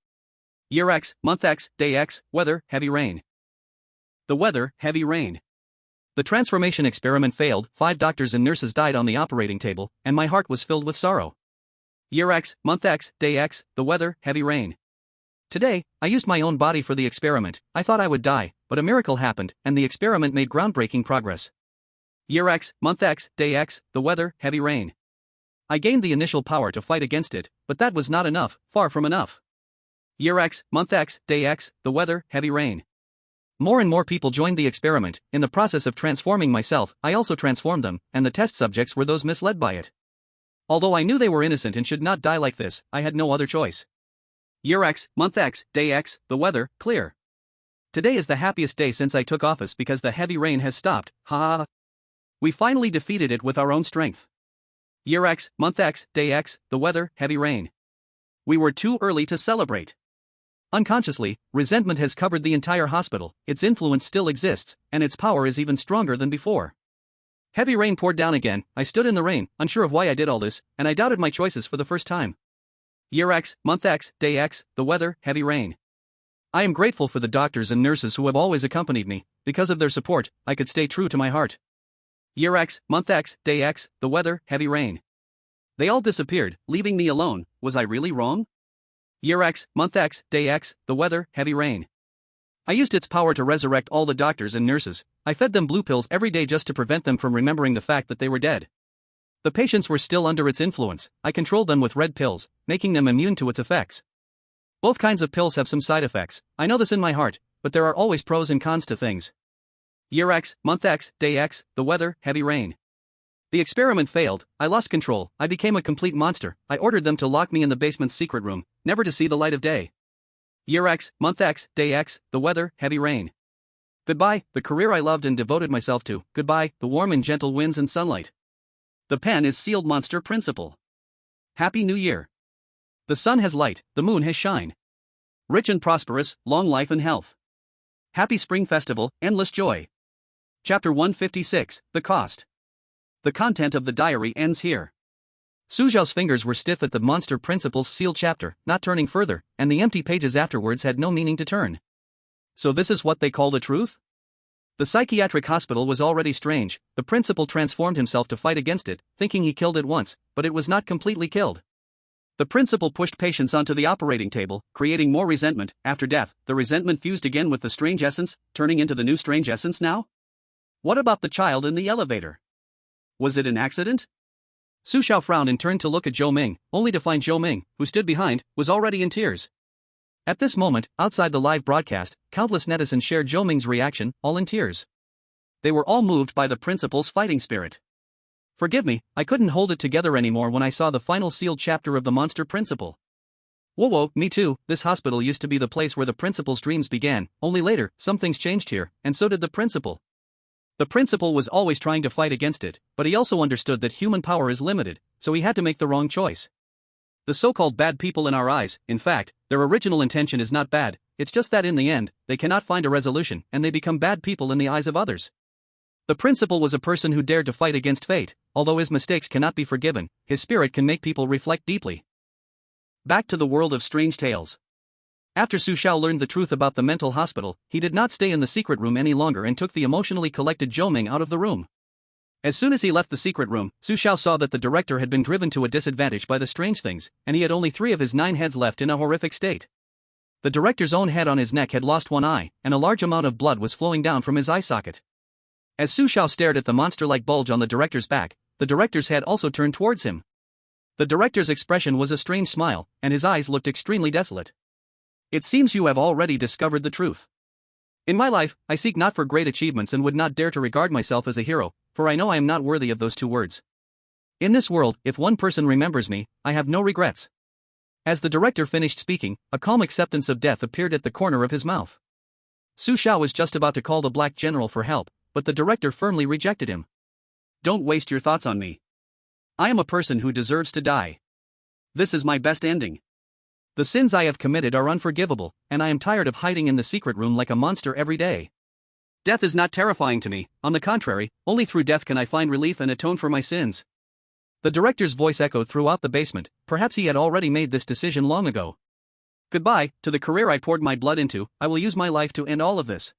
Year X, month X, day X, weather, heavy rain. The weather, heavy rain. The transformation experiment failed, 5 doctors and nurses died on the operating table, and my heart was filled with sorrow. Year X, month X, day X, the weather, heavy rain. Today, I used my own body for the experiment. I thought I would die, but a miracle happened, and the experiment made groundbreaking progress. Year X, month X, day X, the weather, heavy rain. I gained the initial power to fight against it, but that was not enough, far from enough. Year X, month X, day X, the weather, heavy rain. More and more people joined the experiment. In the process of transforming myself, I also transformed them, and the test subjects were those misled by it. Although I knew they were innocent and should not die like this, I had no other choice. Year X, month X, day X, the weather, clear. Today is the happiest day since I took office because the heavy rain has stopped, ha ha. We finally defeated it with our own strength. Year X, month X, day X, the weather, heavy rain. We were too early to celebrate. Unconsciously, resentment has covered the entire hospital. Its influence still exists, and its power is even stronger than before. Heavy rain poured down again. I stood in the rain, unsure of why I did all this, and I doubted my choices for the first time. Year X, month X, day X, the weather, heavy rain. I am grateful for the doctors and nurses who have always accompanied me. Because of their support, I could stay true to my heart. Year X, month X, day X, the weather, heavy rain. They all disappeared, leaving me alone. Was I really wrong? Year X, month X, day X, the weather, heavy rain. I used its power to resurrect all the doctors and nurses. I fed them blue pills every day just to prevent them from remembering the fact that they were dead. The patients were still under its influence. I controlled them with red pills, making them immune to its effects. Both kinds of pills have some side effects. I know this in my heart, but there are always pros and cons to things. Year X, month X, day X, the weather, heavy rain. The experiment failed. I lost control. I became a complete monster. I ordered them to lock me in the basement's secret room, never to see the light of day. Year X, month X, day X, the weather, heavy rain. Goodbye, the career I loved and devoted myself to. Goodbye, the warm and gentle winds and sunlight. The pen is sealed, monster principle. Happy New Year. The sun has light, the moon has shine. Rich and prosperous, long life and health. Happy Spring Festival, endless joy. Chapter 156, The Cost. The content of the diary ends here. Su Xiao's fingers were stiff at the monster principle's sealed chapter, not turning further, and the empty pages afterwards had no meaning to turn. So this is what they call the truth? The psychiatric hospital was already strange. The principal transformed himself to fight against it, thinking he killed it once, but it was not completely killed. The principal pushed patients onto the operating table, creating more resentment. After death, the resentment fused again with the strange essence, turning into the new strange essence now? What about the child in the elevator? Was it an accident? Su Xiao frowned and turned to look at Zhou Ming, only to find Zhou Ming, who stood behind, was already in tears. At this moment, outside the live broadcast, countless netizens shared Zhou Ming's reaction, all in tears. They were all moved by the principal's fighting spirit. Forgive me, I couldn't hold it together anymore when I saw the final sealed chapter of the monster principal. Whoa, me too, this hospital used to be the place where the principal's dreams began, only later, some things changed here, and so did the principal. The principal was always trying to fight against it, but he also understood that human power is limited, so he had to make the wrong choice. The so-called bad people in our eyes, in fact, their original intention is not bad, it's just that in the end, they cannot find a resolution and they become bad people in the eyes of others. The principal was a person who dared to fight against fate, although his mistakes cannot be forgiven, his spirit can make people reflect deeply. Back to the world of strange tales. After Su Xiao learned the truth about the mental hospital, he did not stay in the secret room any longer and took the emotionally collected Zhou Ming out of the room. As soon as he left the secret room, Su Xiao saw that the director had been driven to a disadvantage by the strange things, and he had only 3 of his 9 heads left in a horrific state. The director's own head on his neck had lost one eye, and a large amount of blood was flowing down from his eye socket. As Su Xiao stared at the monster-like bulge on the director's back, the director's head also turned towards him. The director's expression was a strange smile, and his eyes looked extremely desolate. It seems you have already discovered the truth. In my life, I seek not for great achievements and would not dare to regard myself as a hero, for I know I am not worthy of those 2 words. In this world, if one person remembers me, I have no regrets. As the director finished speaking, a calm acceptance of death appeared at the corner of his mouth. Su Xiao was just about to call the Black General for help, but the director firmly rejected him. Don't waste your thoughts on me. I am a person who deserves to die. This is my best ending. The sins I have committed are unforgivable, and I am tired of hiding in the secret room like a monster every day. Death is not terrifying to me, on the contrary, only through death can I find relief and atone for my sins. The director's voice echoed throughout the basement, perhaps he had already made this decision long ago. Goodbye, to the career I poured my blood into, I will use my life to end all of this.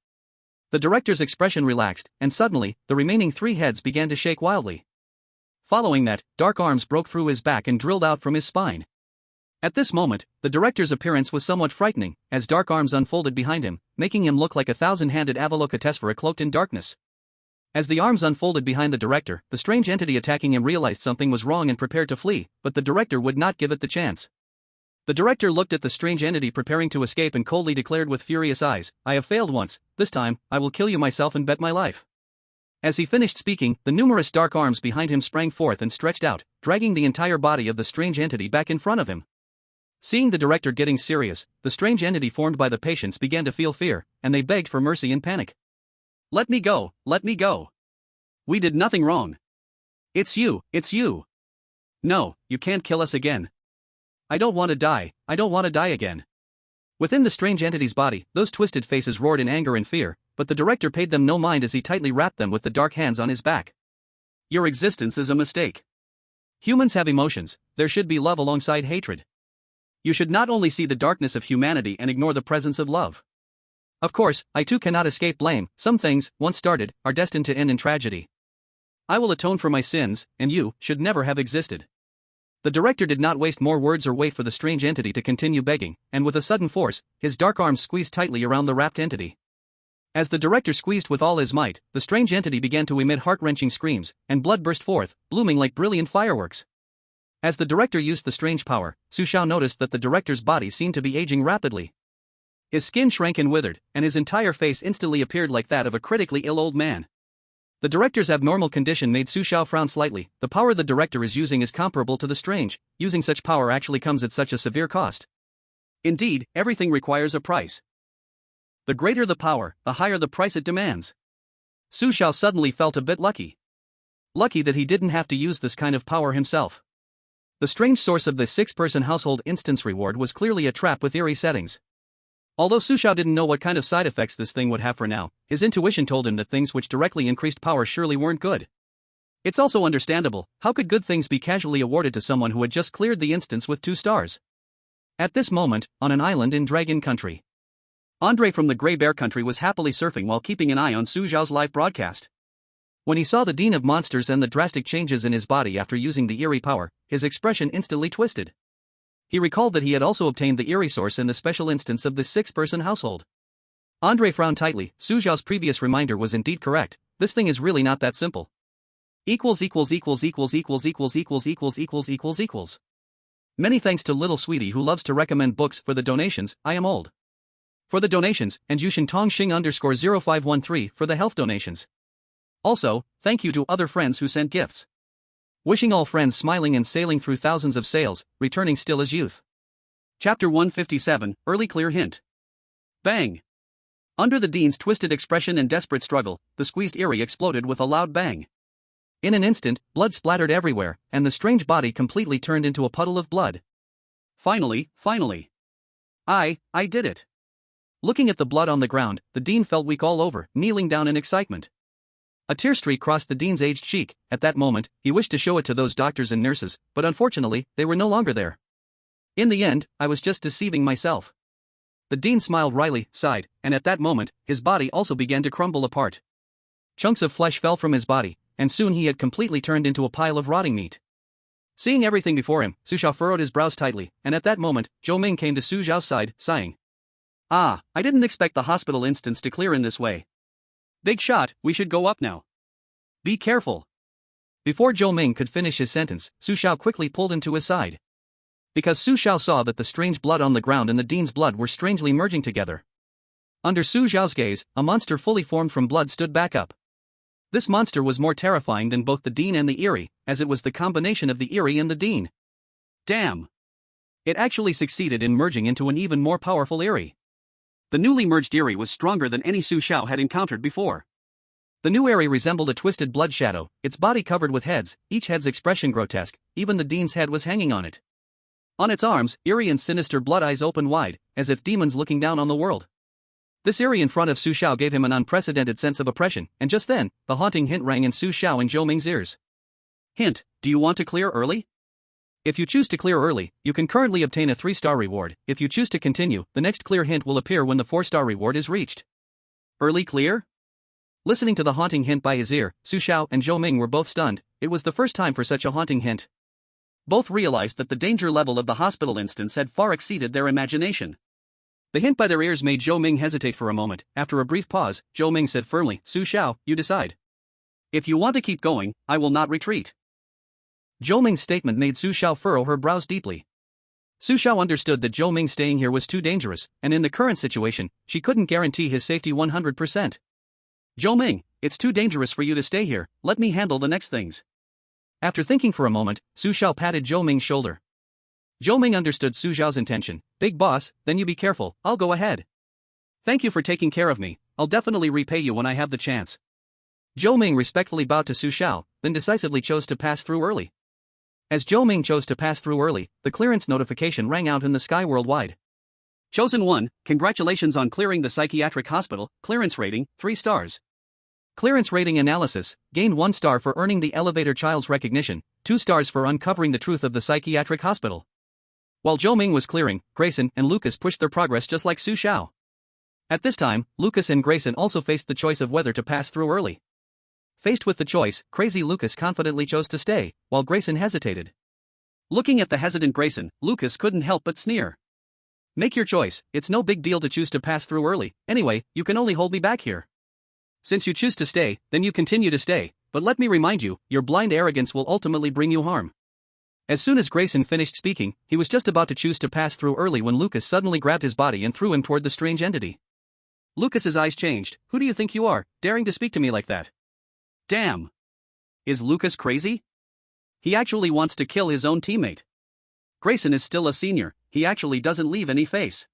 The director's expression relaxed, and suddenly, the remaining 3 heads began to shake wildly. Following that, dark arms broke through his back and drilled out from his spine. At this moment, the director's appearance was somewhat frightening, as dark arms unfolded behind him, making him look like a 1,000-handed Avalokitesvara cloaked in darkness. As the arms unfolded behind the director, the strange entity attacking him realized something was wrong and prepared to flee, but the director would not give it the chance. The director looked at the strange entity preparing to escape and coldly declared with furious eyes, I have failed once, this time, I will kill you myself and bet my life. As he finished speaking, the numerous dark arms behind him sprang forth and stretched out, dragging the entire body of the strange entity back in front of him. Seeing the director getting serious, the strange entity formed by the patients began to feel fear, and they begged for mercy in panic. Let me go, let me go. We did nothing wrong. It's you, it's you. No, you can't kill us again. I don't want to die, I don't want to die again. Within the strange entity's body, those twisted faces roared in anger and fear, but the director paid them no mind as he tightly wrapped them with the dark hands on his back. Your existence is a mistake. Humans have emotions, there should be love alongside hatred. You should not only see the darkness of humanity and ignore the presence of love. Of course, I too cannot escape blame, some things, once started, are destined to end in tragedy. I will atone for my sins, and you should never have existed. The director did not waste more words or wait for the strange entity to continue begging, and with a sudden force, his dark arms squeezed tightly around the wrapped entity. As the director squeezed with all his might, the strange entity began to emit heart-wrenching screams, and blood burst forth, blooming like brilliant fireworks. As the director used the strange power, Su Xiao noticed that the director's body seemed to be aging rapidly. His skin shrank and withered, and his entire face instantly appeared like that of a critically ill old man. The director's abnormal condition made Su Xiao frown slightly. The power the director is using is comparable to the strange. Using such power actually comes at such a severe cost. Indeed, everything requires a price. The greater the power, the higher the price it demands. Su Xiao suddenly felt a bit lucky. Lucky that he didn't have to use this kind of power himself. The strange source of the 6-person household instance reward was clearly a trap with eerie settings. Although Su Xiao didn't know what kind of side effects this thing would have for now, his intuition told him that things which directly increased power surely weren't good. It's also understandable, how could good things be casually awarded to someone who had just cleared the instance with 2 stars? At this moment, on an island in Dragon Country, Andre from the Grey Bear Country was happily surfing while keeping an eye on Su Xiao's live broadcast. When he saw the Dean of Monsters and the drastic changes in his body after using the eerie power, his expression instantly twisted. He recalled that he had also obtained the eerie source in the special instance of the 6-person household. Andre frowned tightly. Su Xiao's previous reminder was indeed correct, this thing is really not that simple. Equals equals equals equals equals equals equals equals equals equals equals. Many thanks to little sweetie who loves to recommend books for the donations. I am old. For the donations, and Yushin Tongxing _0513 for the health donations. Also, thank you to other friends who sent gifts. Wishing all friends smiling and sailing through thousands of sails, returning still as youth. Chapter 157, Early Clear Hint. Bang! Under the dean's twisted expression and desperate struggle, the squeezed eerie exploded with a loud bang. In an instant, blood splattered everywhere, and the strange body completely turned into a puddle of blood. Finally. I did it. Looking at the blood on the ground, the dean felt weak all over, kneeling down in excitement. A tear streak crossed the dean's aged cheek. At that moment, he wished to show it to those doctors and nurses, but unfortunately, they were no longer there. In the end, I was just deceiving myself. The dean smiled wryly, sighed, and at that moment, his body also began to crumble apart. Chunks of flesh fell from his body, and soon he had completely turned into a pile of rotting meat. Seeing everything before him, Su Xiao furrowed his brows tightly, and at that moment, Zhou Ming came to Su Xiao's side, sighing. I didn't expect the hospital instance to clear in this way. Big shot, we should go up now. Be careful. Before Zhou Ming could finish his sentence, Su Xiao quickly pulled him to his side. Because Su Xiao saw that the strange blood on the ground and the dean's blood were strangely merging together. Under Su Xiao's gaze, a monster fully formed from blood stood back up. This monster was more terrifying than both the dean and the eerie, as it was the combination of the eerie and the dean. Damn! It actually succeeded in merging into an even more powerful eerie. The newly merged eerie was stronger than any Su Xiao had encountered before. The new eerie resembled a twisted blood shadow, its body covered with heads, each head's expression grotesque, even the dean's head was hanging on it. On its arms, eerie and sinister blood eyes opened wide, as if demons looking down on the world. This eerie in front of Su Xiao gave him an unprecedented sense of oppression, and just then, the haunting hint rang in Su Xiao and Zhou Ming's ears. Hint, do you want to clear early? If you choose to clear early, you can currently obtain a 3-star reward. If you choose to continue, the next clear hint will appear when the 4-star reward is reached. Early clear? Listening to the haunting hint by his ear, Su Xiao and Zhou Ming were both stunned. It was the first time for such a haunting hint. Both realized that the danger level of the hospital instance had far exceeded their imagination. The hint by their ears made Zhou Ming hesitate for a moment. After a brief pause, Zhou Ming said firmly, Su Xiao, you decide. If you want to keep going, I will not retreat. Zhou Ming's statement made Su Xiao furrow her brows deeply. Su Xiao understood that Zhou Ming staying here was too dangerous, and in the current situation, she couldn't guarantee his safety 100%. Zhou Ming, it's too dangerous for you to stay here, let me handle the next things. After thinking for a moment, Su Xiao patted Zhou Ming's shoulder. Zhou Ming understood Su Xiao's intention. Big boss, then you be careful, I'll go ahead. Thank you for taking care of me, I'll definitely repay you when I have the chance. Zhou Ming respectfully bowed to Su Xiao, then decisively chose to pass through early. As Zhou Ming chose to pass through early, the clearance notification rang out in the sky worldwide. Chosen 1, congratulations on clearing the psychiatric hospital, clearance rating, 3 stars. Clearance rating analysis, gained 1 star for earning the elevator child's recognition, 2 stars for uncovering the truth of the psychiatric hospital. While Zhou Ming was clearing, Grayson and Lucas pushed their progress just like Su Xiao. At this time, Lucas and Grayson also faced the choice of whether to pass through early. Faced with the choice, crazy Lucas confidently chose to stay, while Grayson hesitated. Looking at the hesitant Grayson, Lucas couldn't help but sneer. Make your choice, it's no big deal to choose to pass through early, anyway, you can only hold me back here. Since you choose to stay, then you continue to stay, but let me remind you, your blind arrogance will ultimately bring you harm. As soon as Grayson finished speaking, he was just about to choose to pass through early when Lucas suddenly grabbed his body and threw him toward the strange entity. Lucas's eyes changed. Who do you think you are, daring to speak to me like that? Damn! Is Lucas crazy? He actually wants to kill his own teammate. Grayson is still a senior, he actually doesn't leave any face.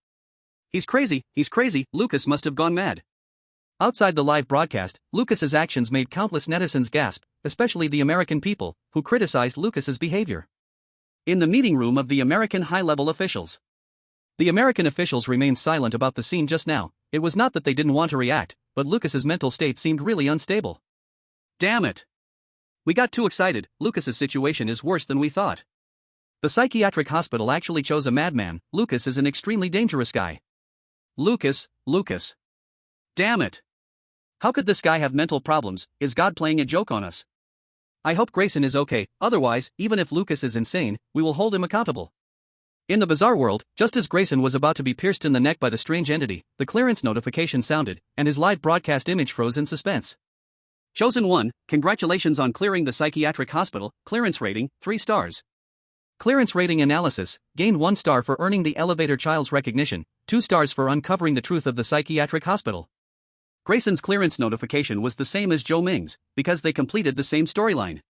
He's crazy, Lucas must have gone mad. Outside the live broadcast, Lucas's actions made countless netizens gasp, especially the American people, who criticized Lucas's behavior. In the meeting room of the American high-level officials. The American officials remained silent about the scene just now. It was not that they didn't want to react, but Lucas's mental state seemed really unstable. Damn it! We got too excited, Lucas's situation is worse than we thought. The psychiatric hospital actually chose a madman. Lucas is an extremely dangerous guy. Lucas. Damn it! How could this guy have mental problems? Is God playing a joke on us? I hope Grayson is okay, otherwise, even if Lucas is insane, we will hold him accountable. In the bizarre world, just as Grayson was about to be pierced in the neck by the strange entity, the clearance notification sounded, and his live broadcast image froze in suspense. Chosen 1, congratulations on clearing the psychiatric hospital, clearance rating, 3 stars. Clearance rating analysis, gained 1 star for earning the elevator child's recognition, 2 stars for uncovering the truth of the psychiatric hospital. Grayson's clearance notification was the same as Zhou Ming's, because they completed the same storyline.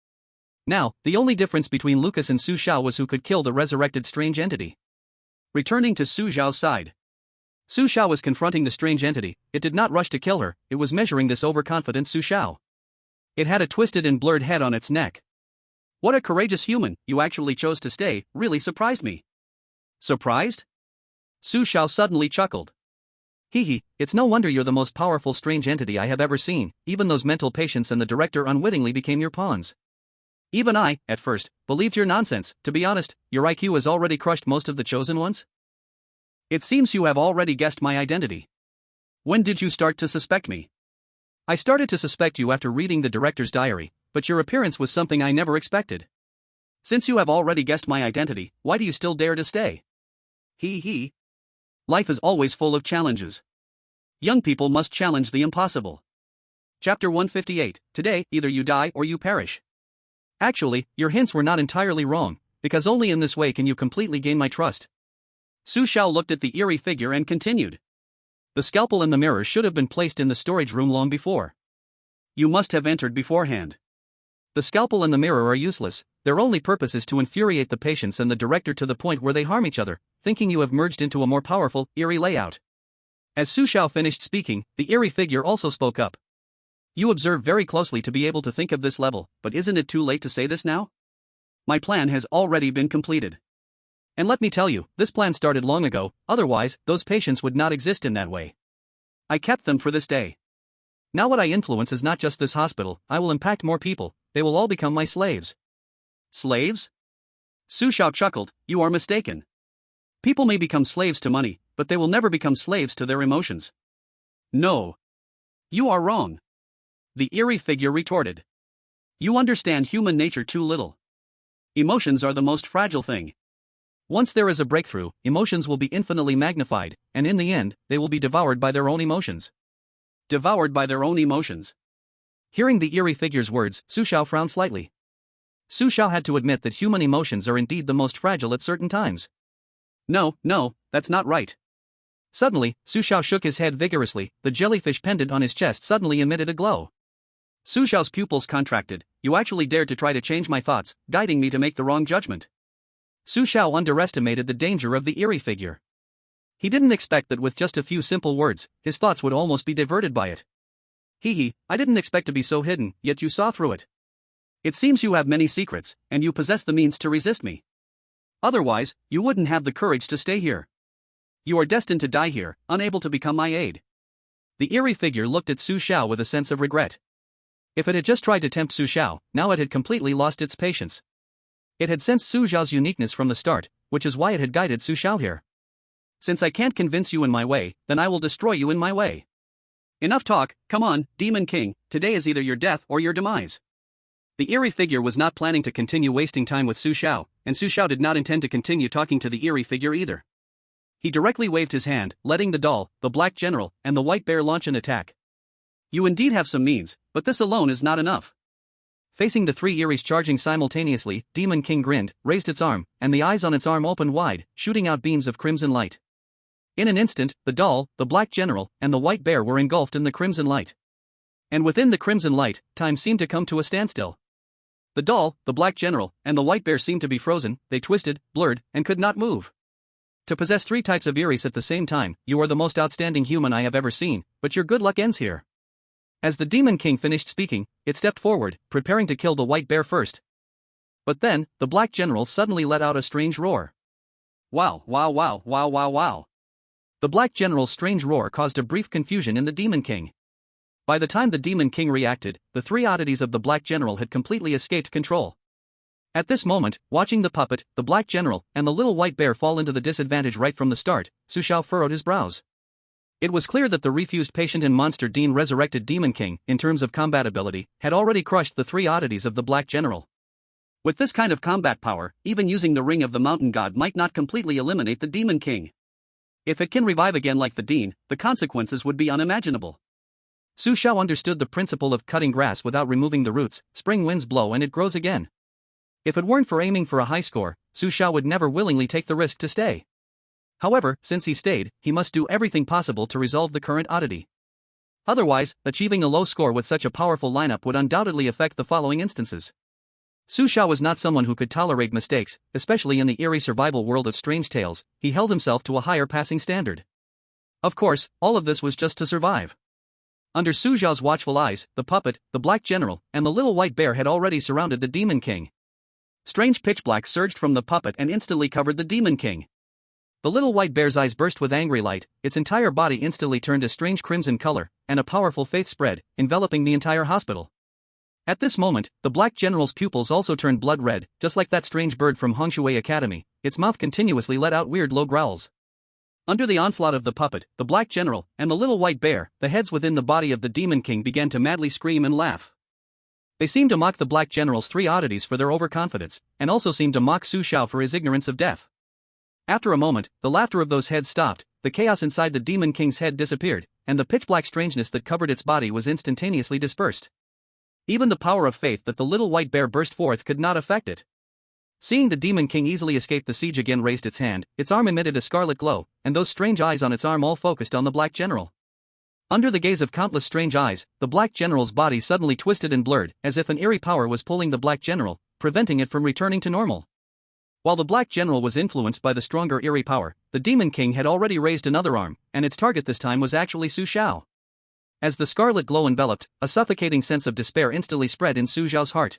Now, the only difference between Lucas and Su Xiao was who could kill the resurrected strange entity. Returning to Su Xiao's side. Su Xiao was confronting the strange entity. It did not rush to kill her, it was measuring this overconfident Su Xiao. It had a twisted and blurred head on its neck. What a courageous human, you actually chose to stay, really surprised me. Surprised? Su Xiao suddenly chuckled. Hee, it's no wonder you're the most powerful strange entity I have ever seen, even those mental patients and the director unwittingly became your pawns. Even I, at first, believed your nonsense. To be honest, your IQ has already crushed most of the chosen ones. It seems you have already guessed my identity. When did you start to suspect me? I started to suspect you after reading the director's diary, but your appearance was something I never expected. Since you have already guessed my identity, why do you still dare to stay? Hee. Life is always full of challenges. Young people must challenge the impossible. Chapter 158, today, either you die or you perish. Actually, your hints were not entirely wrong, because only in this way can you completely gain my trust. Su Xiao looked at the eerie figure and continued. The scalpel and the mirror should have been placed in the storage room long before. You must have entered beforehand. The scalpel and the mirror are useless, their only purpose is to infuriate the patients and the director to the point where they harm each other, thinking you have merged into a more powerful, eerie layout. As Su Xiao finished speaking, the eerie figure also spoke up. You observe very closely to be able to think of this level, but isn't it too late to say this now? My plan has already been completed. And let me tell you, this plan started long ago, otherwise, those patients would not exist in that way. I kept them for this day. Now what I influence is not just this hospital, I will impact more people, they will all become my slaves. Slaves? Su Xiao chuckled, you are mistaken. People may become slaves to money, but they will never become slaves to their emotions. No. You are wrong. The eerie figure retorted. You understand human nature too little. Emotions are the most fragile thing. Once there is a breakthrough, emotions will be infinitely magnified, and in the end, they will be devoured by their own emotions. Devoured by their own emotions. Hearing the eerie figure's words, Su Xiao frowned slightly. Su Xiao had to admit that human emotions are indeed the most fragile at certain times. No, that's not right. Suddenly, Su Xiao shook his head vigorously, the jellyfish pendant on his chest suddenly emitted a glow. Su Xiao's pupils contracted, you actually dared to try to change my thoughts, guiding me to make the wrong judgment. Su Xiao underestimated the danger of the eerie figure. He didn't expect that with just a few simple words, his thoughts would almost be diverted by it. I didn't expect to be so hidden, yet you saw through it. It seems you have many secrets, and you possess the means to resist me. Otherwise, you wouldn't have the courage to stay here. You are destined to die here, unable to become my aide. The eerie figure looked at Su Xiao with a sense of regret. If it had just tried to tempt Su Xiao, now it had completely lost its patience. It had sensed Su Xiao's uniqueness from the start, which is why it had guided Su Xiao here. Since I can't convince you in my way, then I will destroy you in my way. Enough talk, come on, Demon King, today is either your death or your demise. The eerie figure was not planning to continue wasting time with Su Xiao, and Su Xiao did not intend to continue talking to the eerie figure either. He directly waved his hand, letting the doll, the Black General, and the White Bear launch an attack. You indeed have some means, but this alone is not enough. Facing the 3 Eries charging simultaneously, Demon King grinned, raised its arm, and the eyes on its arm opened wide, shooting out beams of crimson light. In an instant, the doll, the Black General, and the White Bear were engulfed in the crimson light. And within the crimson light, time seemed to come to a standstill. The doll, the Black General, and the White Bear seemed to be frozen, they twisted, blurred, and could not move. To possess 3 types of Eries at the same time, you are the most outstanding human I have ever seen, but your good luck ends here. As the Demon King finished speaking, it stepped forward, preparing to kill the White Bear first. But then, the Black General suddenly let out a strange roar. Wow. The Black General's strange roar caused a brief confusion in the Demon King. By the time the Demon King reacted, the 3 oddities of the Black General had completely escaped control. At this moment, watching the puppet, the Black General, and the little White Bear fall into the disadvantage right from the start, Su Xiao furrowed his brows. It was clear that the refused patient and monster Dean resurrected Demon King, in terms of combat ability, had already crushed the 3 oddities of the Black General. With this kind of combat power, even using the Ring of the Mountain God might not completely eliminate the Demon King. If it can revive again like the Dean, the consequences would be unimaginable. Su Xiao understood the principle of cutting grass without removing the roots. Spring winds blow and it grows again. If it weren't for aiming for a high score, Su Xiao would never willingly take the risk to stay. However, since he stayed, he must do everything possible to resolve the current oddity. Otherwise, achieving a low score with such a powerful lineup would undoubtedly affect the following instances. Su Xiao was not someone who could tolerate mistakes, especially in the eerie survival world of strange tales. He held himself to a higher passing standard. Of course, all of this was just to survive. Under Su Xiao's watchful eyes, the puppet, the Black General, and the little white bear had already surrounded the Demon King. Strange pitch black surged from the puppet and instantly covered the Demon King. The little white bear's eyes burst with angry light, its entire body instantly turned a strange crimson color, and a powerful faith spread, enveloping the entire hospital. At this moment, the Black General's pupils also turned blood red, just like that strange bird from Hongshui Academy. Its mouth continuously let out weird low growls. Under the onslaught of the puppet, the Black General, and the little white bear, the heads within the body of the Demon King began to madly scream and laugh. They seemed to mock the Black General's three oddities for their overconfidence, and also seemed to mock Su Xiao for his ignorance of death. After a moment, the laughter of those heads stopped, the chaos inside the Demon King's head disappeared, and the pitch-black strangeness that covered its body was instantaneously dispersed. Even the power of faith that the little white bear burst forth could not affect it. Seeing the Demon King easily escape the siege again raised its hand, its arm emitted a scarlet glow, and those strange eyes on its arm all focused on the Black General. Under the gaze of countless strange eyes, the Black General's body suddenly twisted and blurred, as if an eerie power was pulling the Black General, preventing it from returning to normal. While the Black General was influenced by the stronger eerie power, the Demon King had already raised another arm, and its target this time was actually Su Xiao. As the scarlet glow enveloped, a suffocating sense of despair instantly spread in Su Xiao's heart.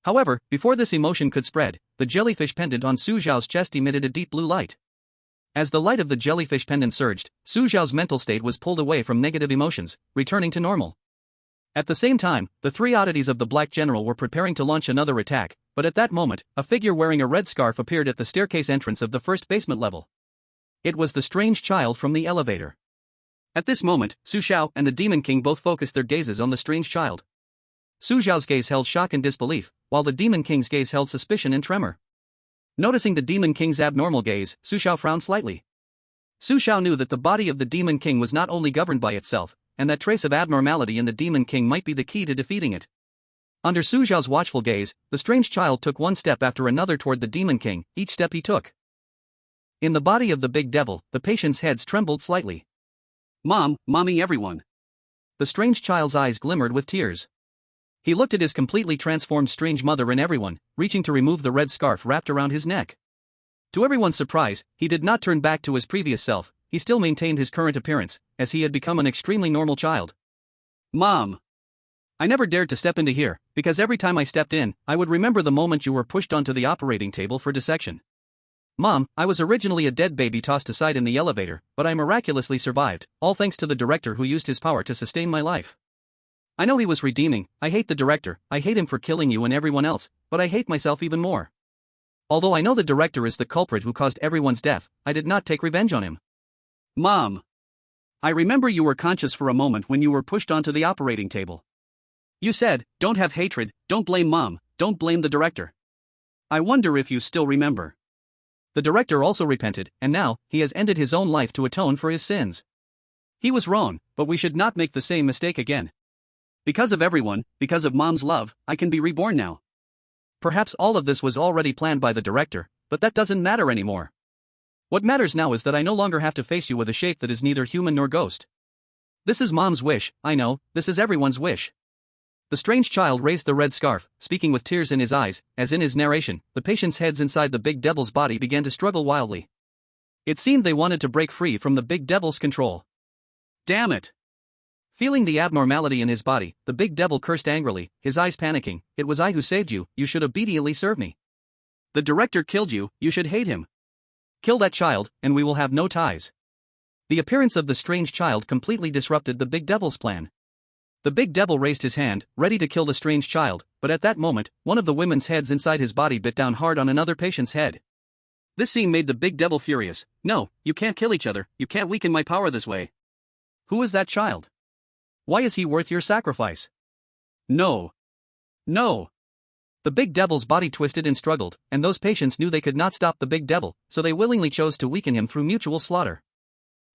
However, before this emotion could spread, the jellyfish pendant on Su Xiao's chest emitted a deep blue light. As the light of the jellyfish pendant surged, Su Xiao's mental state was pulled away from negative emotions, returning to normal. At the same time, the three oddities of the Black General were preparing to launch another attack, but at that moment, a figure wearing a red scarf appeared at the staircase entrance of the first basement level. It was the strange child from the elevator. At this moment, Su Xiao and the Demon King both focused their gazes on the strange child. Su Xiao's gaze held shock and disbelief, while the Demon King's gaze held suspicion and tremor. Noticing the Demon King's abnormal gaze, Su Xiao frowned slightly. Su Xiao knew that the body of the Demon King was not only governed by itself, and that trace of abnormality in the Demon King might be the key to defeating it. Under Su Xiao's watchful gaze, the strange child took one step after another toward the Demon King. Each step he took. In the body of the big devil, the patients' heads trembled slightly. "Mom, Mommy, everyone." The strange child's eyes glimmered with tears. He looked at his completely transformed strange mother and everyone, reaching to remove the red scarf wrapped around his neck. To everyone's surprise, he did not turn back to his previous self. He still maintained his current appearance, as he had become an extremely normal child. "Mom. I never dared to step into here, because every time I stepped in, I would remember the moment you were pushed onto the operating table for dissection. Mom, I was originally a dead baby tossed aside in the elevator, but I miraculously survived, all thanks to the director who used his power to sustain my life. I know he was redeeming. I hate the director, I hate him for killing you and everyone else, but I hate myself even more. Although I know the director is the culprit who caused everyone's death, I did not take revenge on him. Mom. I remember you were conscious for a moment when you were pushed onto the operating table. You said, 'Don't have hatred, don't blame Mom, don't blame the director.' I wonder if you still remember." The director also repented, and now, he has ended his own life to atone for his sins. He was wrong, but we should not make the same mistake again. Because of everyone, because of Mom's love, I can be reborn now. Perhaps all of this was already planned by the director, but that doesn't matter anymore. What matters now is that I no longer have to face you with a shape that is neither human nor ghost. This is Mom's wish, I know, this is everyone's wish." The strange child raised the red scarf, speaking with tears in his eyes. As in his narration, the patients' heads inside the big devil's body began to struggle wildly. It seemed they wanted to break free from the big devil's control. "Damn it!" Feeling the abnormality in his body, the big devil cursed angrily, his eyes panicking. "It was I who saved you, you should obediently serve me. The director killed you, you should hate him. Kill that child, and we will have no ties." The appearance of the strange child completely disrupted the big devil's plan. The big devil raised his hand, ready to kill the strange child, but at that moment, one of the women's heads inside his body bit down hard on another patient's head. This scene made the big devil furious. "No, you can't kill each other, you can't weaken my power this way. Who is that child? Why is he worth your sacrifice? No. No." The big devil's body twisted and struggled, and those patients knew they could not stop the big devil, so they willingly chose to weaken him through mutual slaughter.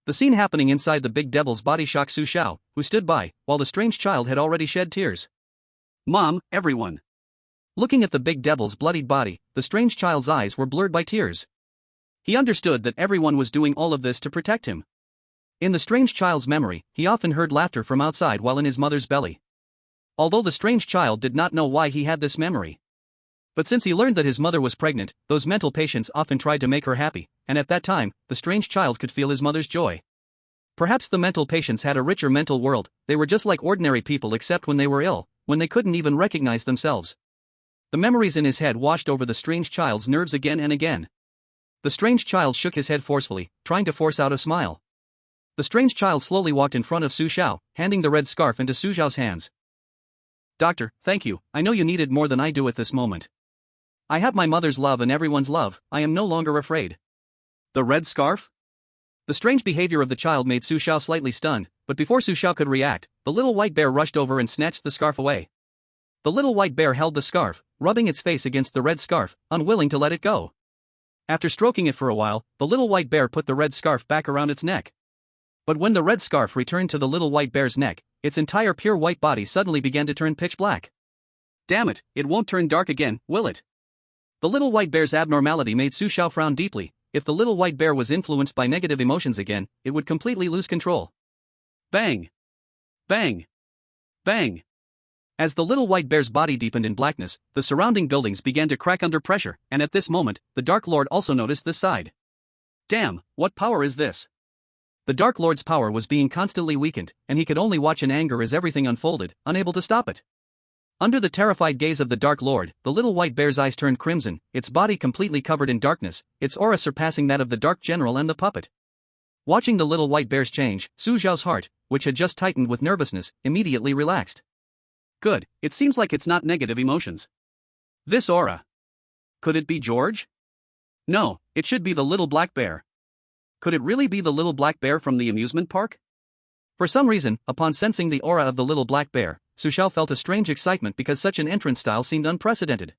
The scene happening inside the big devil's body shocked Su Xiao, who stood by, while the strange child had already shed tears. Mom, everyone. Looking at the big devil's bloodied body, the strange child's eyes were blurred by tears. He understood that everyone was doing all of this to protect him. In the strange child's memory, he often heard laughter from outside while in his mother's belly. Although the strange child did not know why he had this memory. But since he learned that his mother was pregnant, those mental patients often tried to make her happy, and at that time, the strange child could feel his mother's joy. Perhaps the mental patients had a richer mental world, they were just like ordinary people except when they were ill, when they couldn't even recognize themselves. The memories in his head washed over the strange child's nerves again and again. The strange child shook his head forcefully, trying to force out a smile. The strange child slowly walked in front of Su Xiao, handing the red scarf into Su Xiao's hands. Doctor, thank you, I know you need it more than I do at this moment. I have my mother's love and everyone's love, I am no longer afraid. The red scarf? The strange behavior of the child made Su Xiao slightly stunned, but before Su Xiao could react, the little white bear rushed over and snatched the scarf away. The little white bear held the scarf, rubbing its face against the red scarf, unwilling to let it go. After stroking it for a while, the little white bear put the red scarf back around its neck. But when the red scarf returned to the little white bear's neck, its entire pure white body suddenly began to turn pitch black. Damn it, it won't turn dark again, will it? The little white bear's abnormality made Su Xiao frown deeply. If the little white bear was influenced by negative emotions again, it would completely lose control. Bang! Bang! Bang! As the little white bear's body deepened in blackness, the surrounding buildings began to crack under pressure, and at this moment, the Dark Lord also noticed this side. Damn, what power is this? The Dark Lord's power was being constantly weakened, and he could only watch in anger as everything unfolded, unable to stop it. Under the terrified gaze of the Dark Lord, the little white bear's eyes turned crimson, its body completely covered in darkness, its aura surpassing that of the Dark General and the puppet. Watching the little white bear's change, Su Xiao's heart, which had just tightened with nervousness, immediately relaxed. Good, it seems like it's not negative emotions. This aura. Could it be George? No, it should be the little black bear. Could it really be the little black bear from the amusement park? For some reason, upon sensing the aura of the little black bear, Su Xiao felt a strange excitement because such an entrance style seemed unprecedented.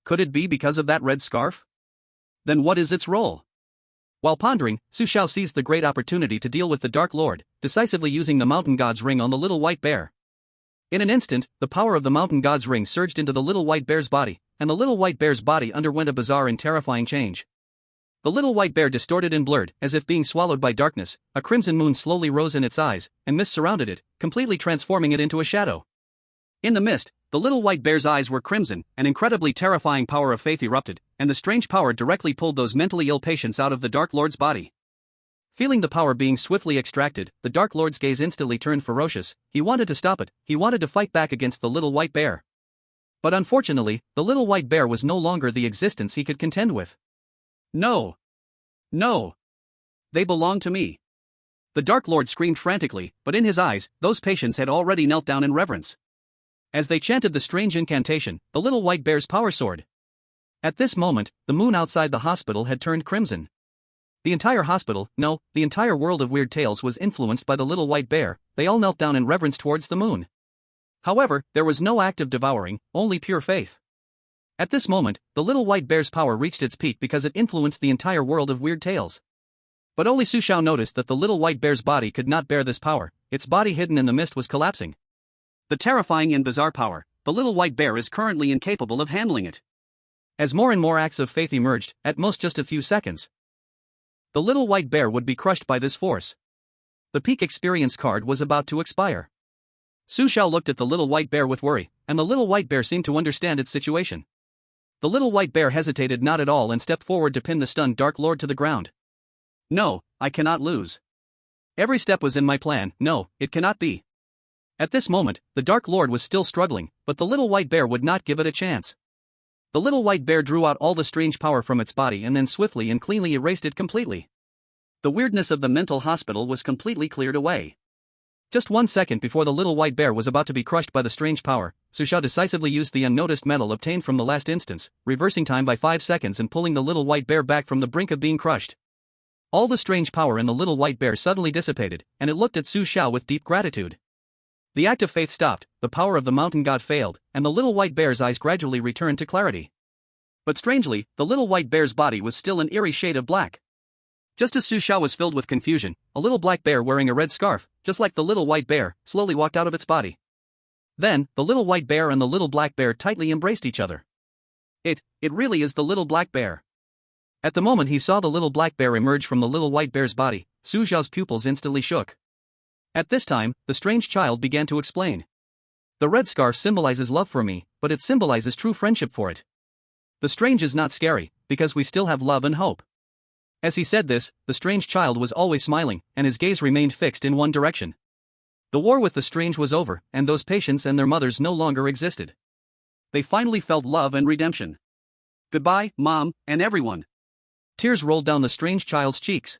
Could it be because of that red scarf? Then what is its role? While pondering, Su Xiao seized the great opportunity to deal with the Dark Lord, decisively using the Mountain God's ring on the little white bear. In an instant, the power of the Mountain God's ring surged into the little white bear's body, and the little white bear's body underwent a bizarre and terrifying change. The little white bear distorted and blurred, as if being swallowed by darkness. A crimson moon slowly rose in its eyes, and mist surrounded it, completely transforming it into a shadow. In the mist, the little white bear's eyes were crimson, an incredibly terrifying power of faith erupted, and the strange power directly pulled those mentally ill patients out of the Dark Lord's body. Feeling the power being swiftly extracted, the Dark Lord's gaze instantly turned ferocious. He wanted to stop it, he wanted to fight back against the little white bear. But unfortunately, the little white bear was no longer the existence he could contend with. No! No! They belong to me! The Dark Lord screamed frantically, but in his eyes, those patients had already knelt down in reverence. As they chanted the strange incantation, the little white bear's power soared. At this moment, the moon outside the hospital had turned crimson. The entire hospital, no, the entire world of weird tales was influenced by the little white bear. They all knelt down in reverence towards the moon. However, there was no act of devouring, only pure faith. At this moment, the little white bear's power reached its peak because it influenced the entire world of weird tales. But only Su Xiao noticed that the little white bear's body could not bear this power. Its body hidden in the mist was collapsing. The terrifying and bizarre power, the little white bear is currently incapable of handling it. As more and more acts of faith emerged, at most just a few seconds, the little white bear would be crushed by this force. The peak experience card was about to expire. Su Xiao looked at the little white bear with worry, and the little white bear seemed to understand its situation. The little white bear hesitated not at all and stepped forward to pin the stunned Dark Lord to the ground. No, I cannot lose. Every step was in my plan. No, it cannot be. At this moment, the Dark Lord was still struggling, but the little white bear would not give it a chance. The little white bear drew out all the strange power from its body and then swiftly and cleanly erased it completely. The weirdness of the mental hospital was completely cleared away. Just 1 second before the little white bear was about to be crushed by the strange power, Su Xiao decisively used the unnoticed metal obtained from the last instance, reversing time by 5 seconds and pulling the little white bear back from the brink of being crushed. All the strange power in the little white bear suddenly dissipated, and it looked at Su Xiao with deep gratitude. The act of faith stopped, the power of the mountain god failed, and the little white bear's eyes gradually returned to clarity. But strangely, the little white bear's body was still an eerie shade of black. Just as Su Xiao was filled with confusion, a little black bear wearing a red scarf, just like the little white bear, slowly walked out of its body. Then, the little white bear and the little black bear tightly embraced each other. It really is the little black bear. At the moment he saw the little black bear emerge from the little white bear's body, Su Xiao's pupils instantly shook. At this time, the strange child began to explain. The red scarf symbolizes love for me, but it symbolizes true friendship for it. The strange is not scary, because we still have love and hope. As he said this, the strange child was always smiling, and his gaze remained fixed in one direction. The war with the strange was over, and those patients and their mothers no longer existed. They finally felt love and redemption. Goodbye, Mom, and everyone. Tears rolled down the strange child's cheeks.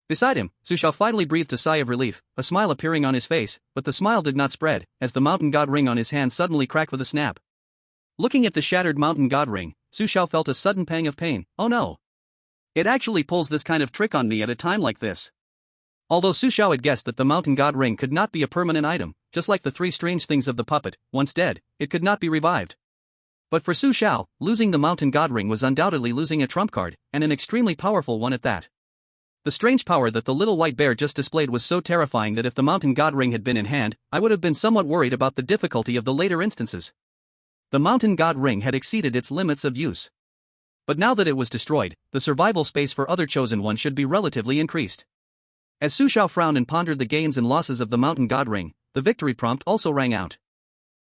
Beside him, Su Xiao finally breathed a sigh of relief, a smile appearing on his face, but the smile did not spread, as the mountain god ring on his hand suddenly cracked with a snap. Looking at the shattered mountain god ring, Su Xiao felt a sudden pang of pain. Oh no! It actually pulls this kind of trick on me at a time like this. Although Su Xiao had guessed that the mountain god ring could not be a permanent item, just like the three strange things of the puppet, once dead, it could not be revived. But for Su Xiao, losing the mountain god ring was undoubtedly losing a trump card, and an extremely powerful one at that. The strange power that the little white bear just displayed was so terrifying that if the mountain god ring had been in hand, I would have been somewhat worried about the difficulty of the later instances. The mountain god ring had exceeded its limits of use. But now that it was destroyed, the survival space for other chosen ones should be relatively increased. As Su Xiao frowned and pondered the gains and losses of the mountain god ring, the victory prompt also rang out.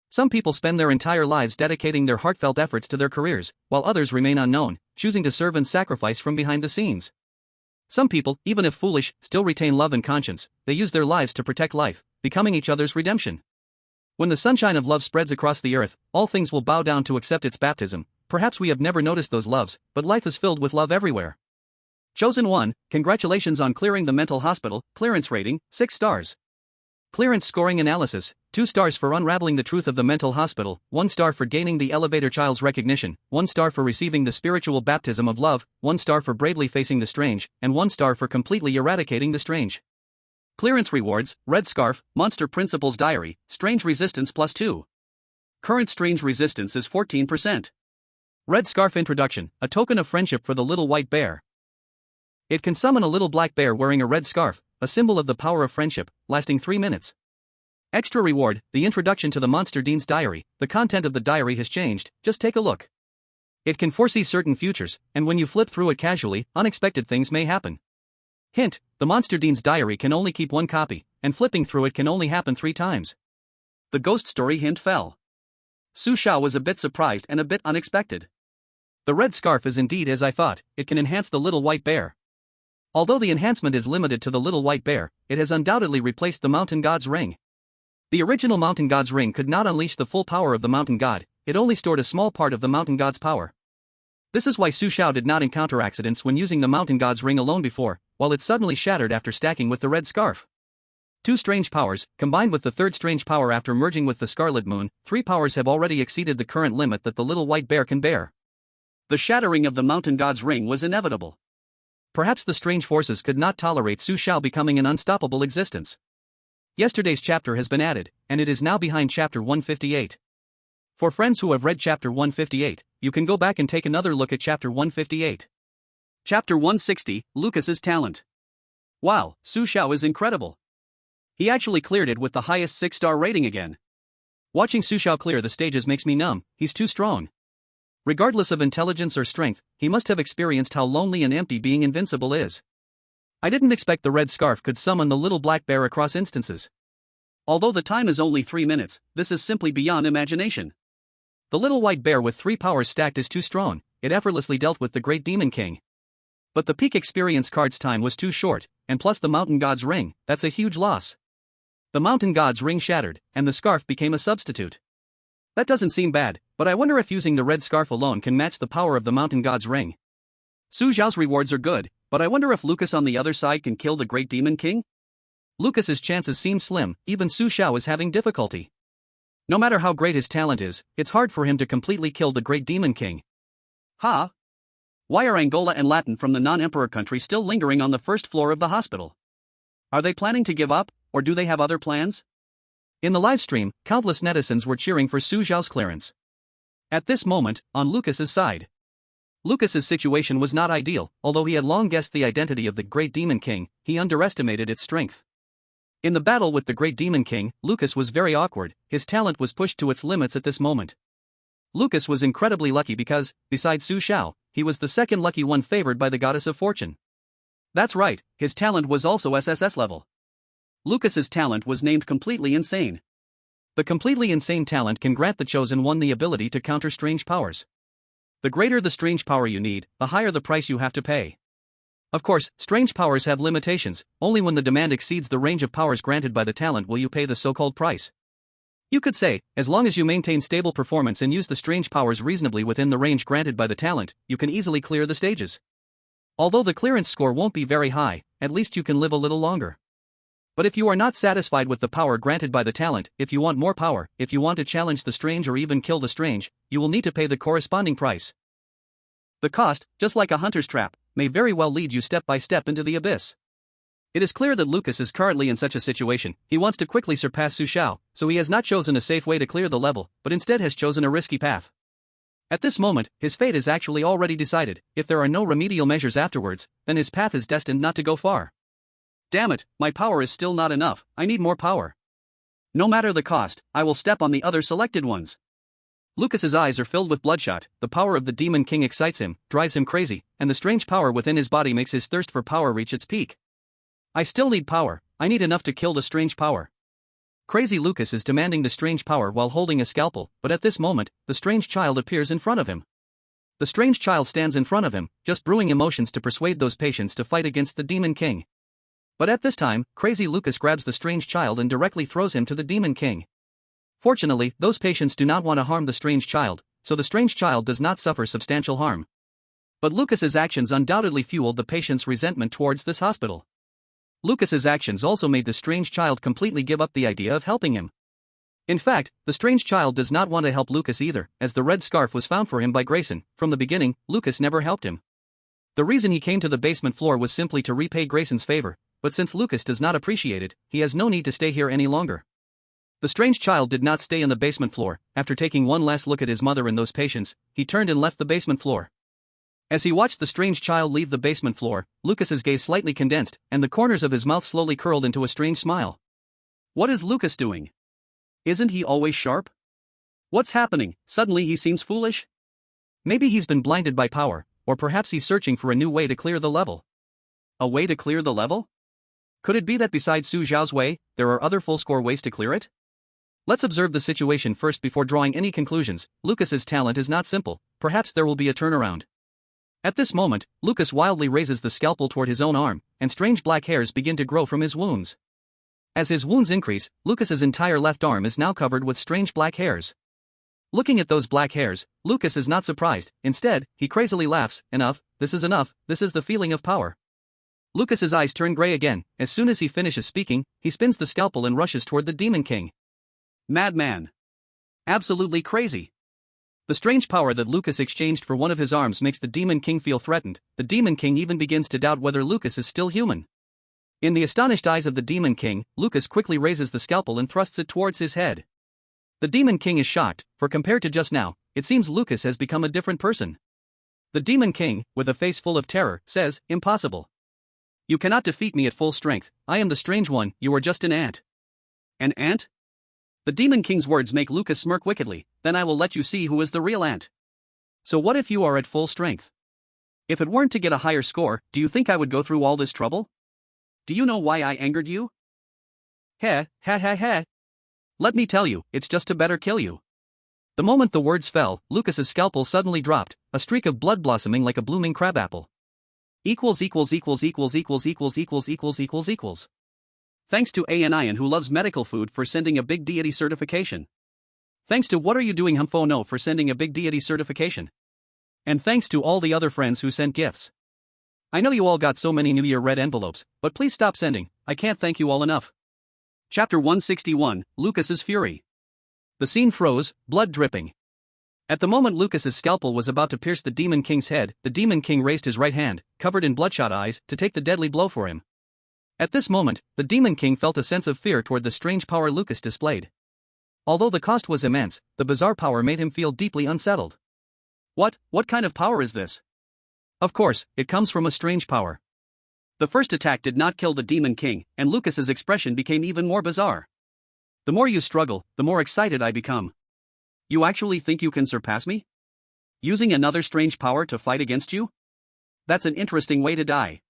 Some people spend their entire lives dedicating their heartfelt efforts to their careers, while others remain unknown, choosing to serve and sacrifice from behind the scenes. Some people, even if foolish, still retain love and conscience. They use their lives to protect life, becoming each other's redemption. When the sunshine of love spreads across the earth, all things will bow down to accept its baptism. Perhaps we have never noticed those loves, but life is filled with love everywhere. Chosen 1, congratulations on clearing the mental hospital. Clearance rating, 6 stars. Clearance scoring analysis, 2 stars for unraveling the truth of the mental hospital, 1 star for gaining the elevator child's recognition, 1 star for receiving the spiritual baptism of love, 1 star for bravely facing the strange, and 1 star for completely eradicating the strange. Clearance rewards, red scarf, monster principles diary, strange resistance +2. Current strange resistance is 14%. Red scarf introduction, a token of friendship for the little white bear. It can summon a little black bear wearing a red scarf, a symbol of the power of friendship, lasting 3 minutes. Extra reward, the introduction to the Monster Dean's diary. The content of the diary has changed, just take a look. It can foresee certain futures, and when you flip through it casually, unexpected things may happen. Hint, the Monster Dean's diary can only keep 1 copy, and flipping through it can only happen 3 times. The ghost story hint fell. Su Xiao was a bit surprised and a bit unexpected. The red scarf is indeed as I thought, it can enhance the little white bear. Although the enhancement is limited to the little white bear, it has undoubtedly replaced the mountain god's ring. The original mountain god's ring could not unleash the full power of the mountain god, it only stored a small part of the mountain god's power. This is why Su Xiao did not encounter accidents when using the mountain god's ring alone before, while it suddenly shattered after stacking with the red scarf. 2 strange powers, combined with the 3rd strange power after merging with the scarlet moon, 3 powers have already exceeded the current limit that the little white bear can bear. The shattering of the mountain god's ring was inevitable. Perhaps the strange forces could not tolerate Su Xiao becoming an unstoppable existence. Yesterday's chapter has been added, and it is now behind chapter 158. For friends who have read chapter 158, you can go back and take another look at chapter 158. Chapter 160, Lucas's talent. Wow, Su Xiao is incredible. He actually cleared it with the highest 6-star rating again. Watching Su Xiao clear the stages makes me numb, he's too strong. Regardless of intelligence or strength, he must have experienced how lonely and empty being invincible is. I didn't expect the red scarf could summon the little black bear across instances. Although the time is only 3 minutes, this is simply beyond imagination. The little white bear with 3 powers stacked is too strong, it effortlessly dealt with the great demon king. But the peak experience card's time was too short, and plus the mountain god's ring, that's a huge loss. The mountain god's ring shattered, and the scarf became a substitute. That doesn't seem bad, but I wonder if using the red scarf alone can match the power of the mountain god's ring. Su Xiao's rewards are good, but I wonder if Lucas on the other side can kill the great demon king? Lucas's chances seem slim, even Su Xiao is having difficulty. No matter how great his talent is, it's hard for him to completely kill the great demon king. Ha! Why are Angola and Latin from the non-emperor country still lingering on the first floor of the hospital? Are they planning to give up, or do they have other plans? In the livestream, countless netizens were cheering for Su Xiao's clearance. At this moment, on Lucas's side, Lucas's situation was not ideal. Although he had long guessed the identity of the Great Demon King, he underestimated its strength. In the battle with the Great Demon King, Lucas was very awkward. His talent was pushed to its limits at this moment. Lucas was incredibly lucky because, besides Su Xiao, he was the second lucky one favored by the goddess of fortune. That's right, his talent was also SSS level. Lucas's talent was named Completely Insane. The Completely Insane talent can grant the chosen one the ability to counter strange powers. The greater the strange power you need, the higher the price you have to pay. Of course, strange powers have limitations. Only when the demand exceeds the range of powers granted by the talent will you pay the so-called price. You could say, as long as you maintain stable performance and use the strange powers reasonably within the range granted by the talent, you can easily clear the stages. Although the clearance score won't be very high, at least you can live a little longer. But if you are not satisfied with the power granted by the talent, if you want more power, if you want to challenge the strange or even kill the strange, you will need to pay the corresponding price. The cost, just like a hunter's trap, may very well lead you step by step into the abyss. It is clear that Lucas is currently in such a situation. He wants to quickly surpass Su Xiao, so he has not chosen a safe way to clear the level, but instead has chosen a risky path. At this moment, his fate is actually already decided. If there are no remedial measures afterwards, then his path is destined not to go far. Damn it, my power is still not enough, I need more power. No matter the cost, I will step on the other selected ones. Lucas's eyes are filled with bloodshot. The power of the Demon King excites him, drives him crazy, and the strange power within his body makes his thirst for power reach its peak. I still need power, I need enough to kill the strange power. Crazy Lucas is demanding the strange power while holding a scalpel, but at this moment, the strange child appears in front of him. The strange child stands in front of him, just brewing emotions to persuade those patients to fight against the Demon King. But at this time, crazy Lucas grabs the strange child and directly throws him to the Demon King. Fortunately, those patients do not want to harm the strange child, so the strange child does not suffer substantial harm. But Lucas's actions undoubtedly fueled the patient's resentment towards this hospital. Lucas's actions also made the strange child completely give up the idea of helping him. In fact, the strange child does not want to help Lucas either, as the red scarf was found for him by Grayson. From the beginning, Lucas never helped him. The reason he came to the basement floor was simply to repay Grayson's favor, but since Lucas does not appreciate it, he has no need to stay here any longer. The strange child did not stay on the basement floor. After taking one last look at his mother and those patients, he turned and left the basement floor. As he watched the strange child leave the basement floor, Lucas's gaze slightly condensed, and the corners of his mouth slowly curled into a strange smile. What is Lucas doing? Isn't he always sharp? What's happening? Suddenly he seems foolish? Maybe he's been blinded by power, or perhaps he's searching for a new way to clear the level. A way to clear the level? Could it be that besides Su Xiao's way, there are other full-score ways to clear it? Let's observe the situation first before drawing any conclusions. Lucas's talent is not simple, perhaps there will be a turnaround. At this moment, Lucas wildly raises the scalpel toward his own arm, and strange black hairs begin to grow from his wounds. As his wounds increase, Lucas's entire left arm is now covered with strange black hairs. Looking at those black hairs, Lucas is not surprised. Instead, he crazily laughs. Enough, this is enough, this is the feeling of power. Lucas's eyes turn gray again. As soon as he finishes speaking, he spins the scalpel and rushes toward the Demon King. Madman. Absolutely crazy. The strange power that Lucas exchanged for one of his arms makes the Demon King feel threatened. The Demon King even begins to doubt whether Lucas is still human. In the astonished eyes of the Demon King, Lucas quickly raises the scalpel and thrusts it towards his head. The Demon King is shocked, for compared to just now, it seems Lucas has become a different person. The Demon King, with a face full of terror, says, "Impossible. You cannot defeat me at full strength. I am the strange one, you are just an ant." An ant? The Demon King's words make Lucas smirk wickedly. Then I will let you see who is the real ant. So what if you are at full strength? If it weren't to get a higher score, do you think I would go through all this trouble? Do you know why I angered you? Heh, ha ha ha. Let me tell you, it's just to better kill you. The moment the words fell, Lucas's scalpel suddenly dropped, a streak of blood blossoming like a blooming crabapple. Equals equals equals equals equals equals equals equals equals equals. Thanks to Anian who loves medical food for sending a big deity certification. Thanks to What Are You Doing Humfo No for sending a big deity certification. And thanks to all the other friends who sent gifts. I know you all got so many New Year red envelopes, but please stop sending, I can't thank you all enough. Chapter 161, Lucas's Fury. The scene froze, blood dripping. At the moment Lucas's scalpel was about to pierce the Demon King's head, the Demon King raised his right hand, covered in bloodshot eyes, to take the deadly blow for him. At this moment, the Demon King felt a sense of fear toward the strange power Lucas displayed. Although the cost was immense, the bizarre power made him feel deeply unsettled. What kind of power is this? Of course, it comes from a strange power. The first attack did not kill the Demon King, and Lucas's expression became even more bizarre. The more you struggle, the more excited I become. You actually think you can surpass me? Using another strange power to fight against you? That's an interesting way to die.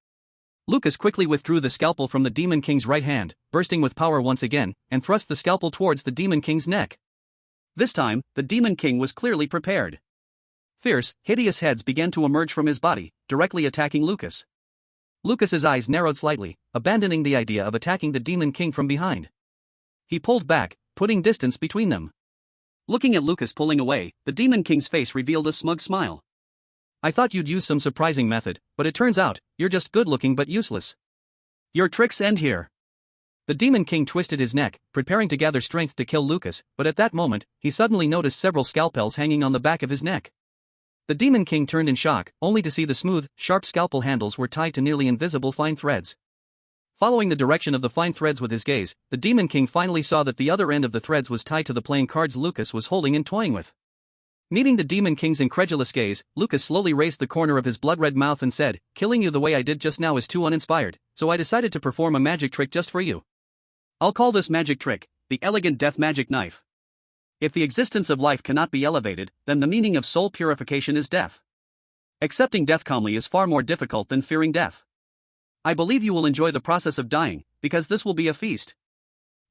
Lucas quickly withdrew the scalpel from the Demon King's right hand, bursting with power once again, and thrust the scalpel towards the Demon King's neck. This time, the Demon King was clearly prepared. Fierce, hideous heads began to emerge from his body, directly attacking Lucas. Lucas's eyes narrowed slightly, abandoning the idea of attacking the Demon King from behind. He pulled back, putting distance between them. Looking at Lucas pulling away, the Demon King's face revealed a smug smile. I thought you'd use some surprising method, but it turns out, you're just good-looking but useless. Your tricks end here. The Demon King twisted his neck, preparing to gather strength to kill Lucas, but at that moment, he suddenly noticed several scalpels hanging on the back of his neck. The Demon King turned in shock, only to see the smooth, sharp scalpel handles were tied to nearly invisible fine threads. Following the direction of the fine threads with his gaze, the Demon King finally saw that the other end of the threads was tied to the playing cards Lucas was holding and toying with. Meeting the Demon King's incredulous gaze, Lucas slowly raised the corner of his blood-red mouth and said, "Killing you the way I did just now is too uninspired, so I decided to perform a magic trick just for you. I'll call this magic trick, the elegant death magic knife. If the existence of life cannot be elevated, then the meaning of soul purification is death. Accepting death calmly is far more difficult than fearing death. I believe you will enjoy the process of dying, because this will be a feast."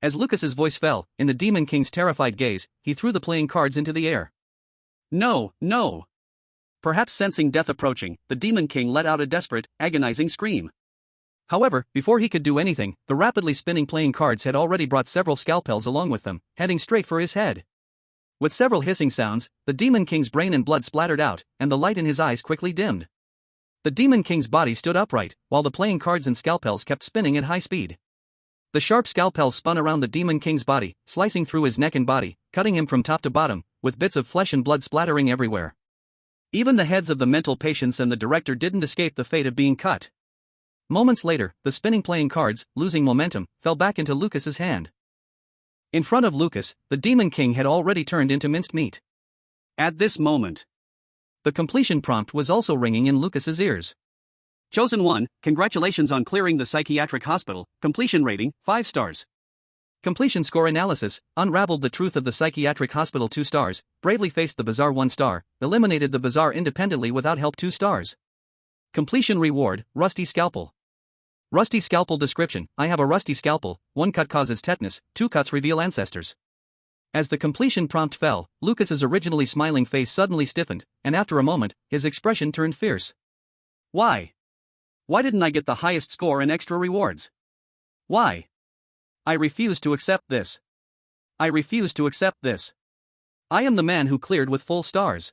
As Lucas's voice fell, in the Demon King's terrified gaze, he threw the playing cards into the air. No, no. Perhaps sensing death approaching, the Demon King let out a desperate, agonizing scream. However, before he could do anything, the rapidly spinning playing cards had already brought several scalpels along with them, heading straight for his head. With several hissing sounds, the Demon King's brain and blood splattered out, and the light in his eyes quickly dimmed. The Demon King's body stood upright, while the playing cards and scalpels kept spinning at high speed. The sharp scalpels spun around the Demon King's body, slicing through his neck and body, cutting him from top to bottom, with bits of flesh and blood splattering everywhere. Even the heads of the mental patients and the director didn't escape the fate of being cut. Moments later, the spinning playing cards, losing momentum, fell back into Lucas's hand. In front of Lucas, the Demon King had already turned into minced meat. At this moment, the completion prompt was also ringing in Lucas's ears. Chosen 1, congratulations on clearing the psychiatric hospital, completion rating, 5 stars. Completion score analysis, unraveled the truth of the psychiatric hospital 2 stars, bravely faced the bazaar 1 star, eliminated the bazaar independently without help 2 stars. Completion reward, rusty scalpel. Rusty scalpel description, I have a rusty scalpel, 1 cut causes tetanus, 2 cuts reveal ancestors. As the completion prompt fell, Lucas's originally smiling face suddenly stiffened, and after a moment, his expression turned fierce. Why? Why didn't I get the highest score and extra rewards? Why? I refuse to accept this. I refuse to accept this. I am the man who cleared with full stars.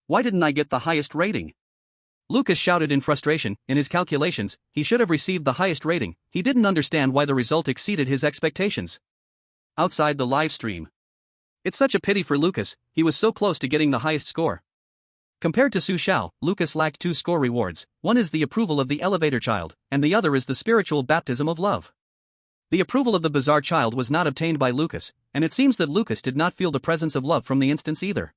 Why didn't I get the highest rating? Lucas shouted in frustration. In his calculations, he should have received the highest rating. He didn't understand why the result exceeded his expectations. Outside the live stream. It's such a pity for Lucas, he was so close to getting the highest score. Compared to Su Xiao, Lucas lacked 2 score rewards. One is the approval of the elevator child, and the other is the spiritual baptism of love. The approval of the bizarre child was not obtained by Lucas, and it seems that Lucas did not feel the presence of love from the instance either.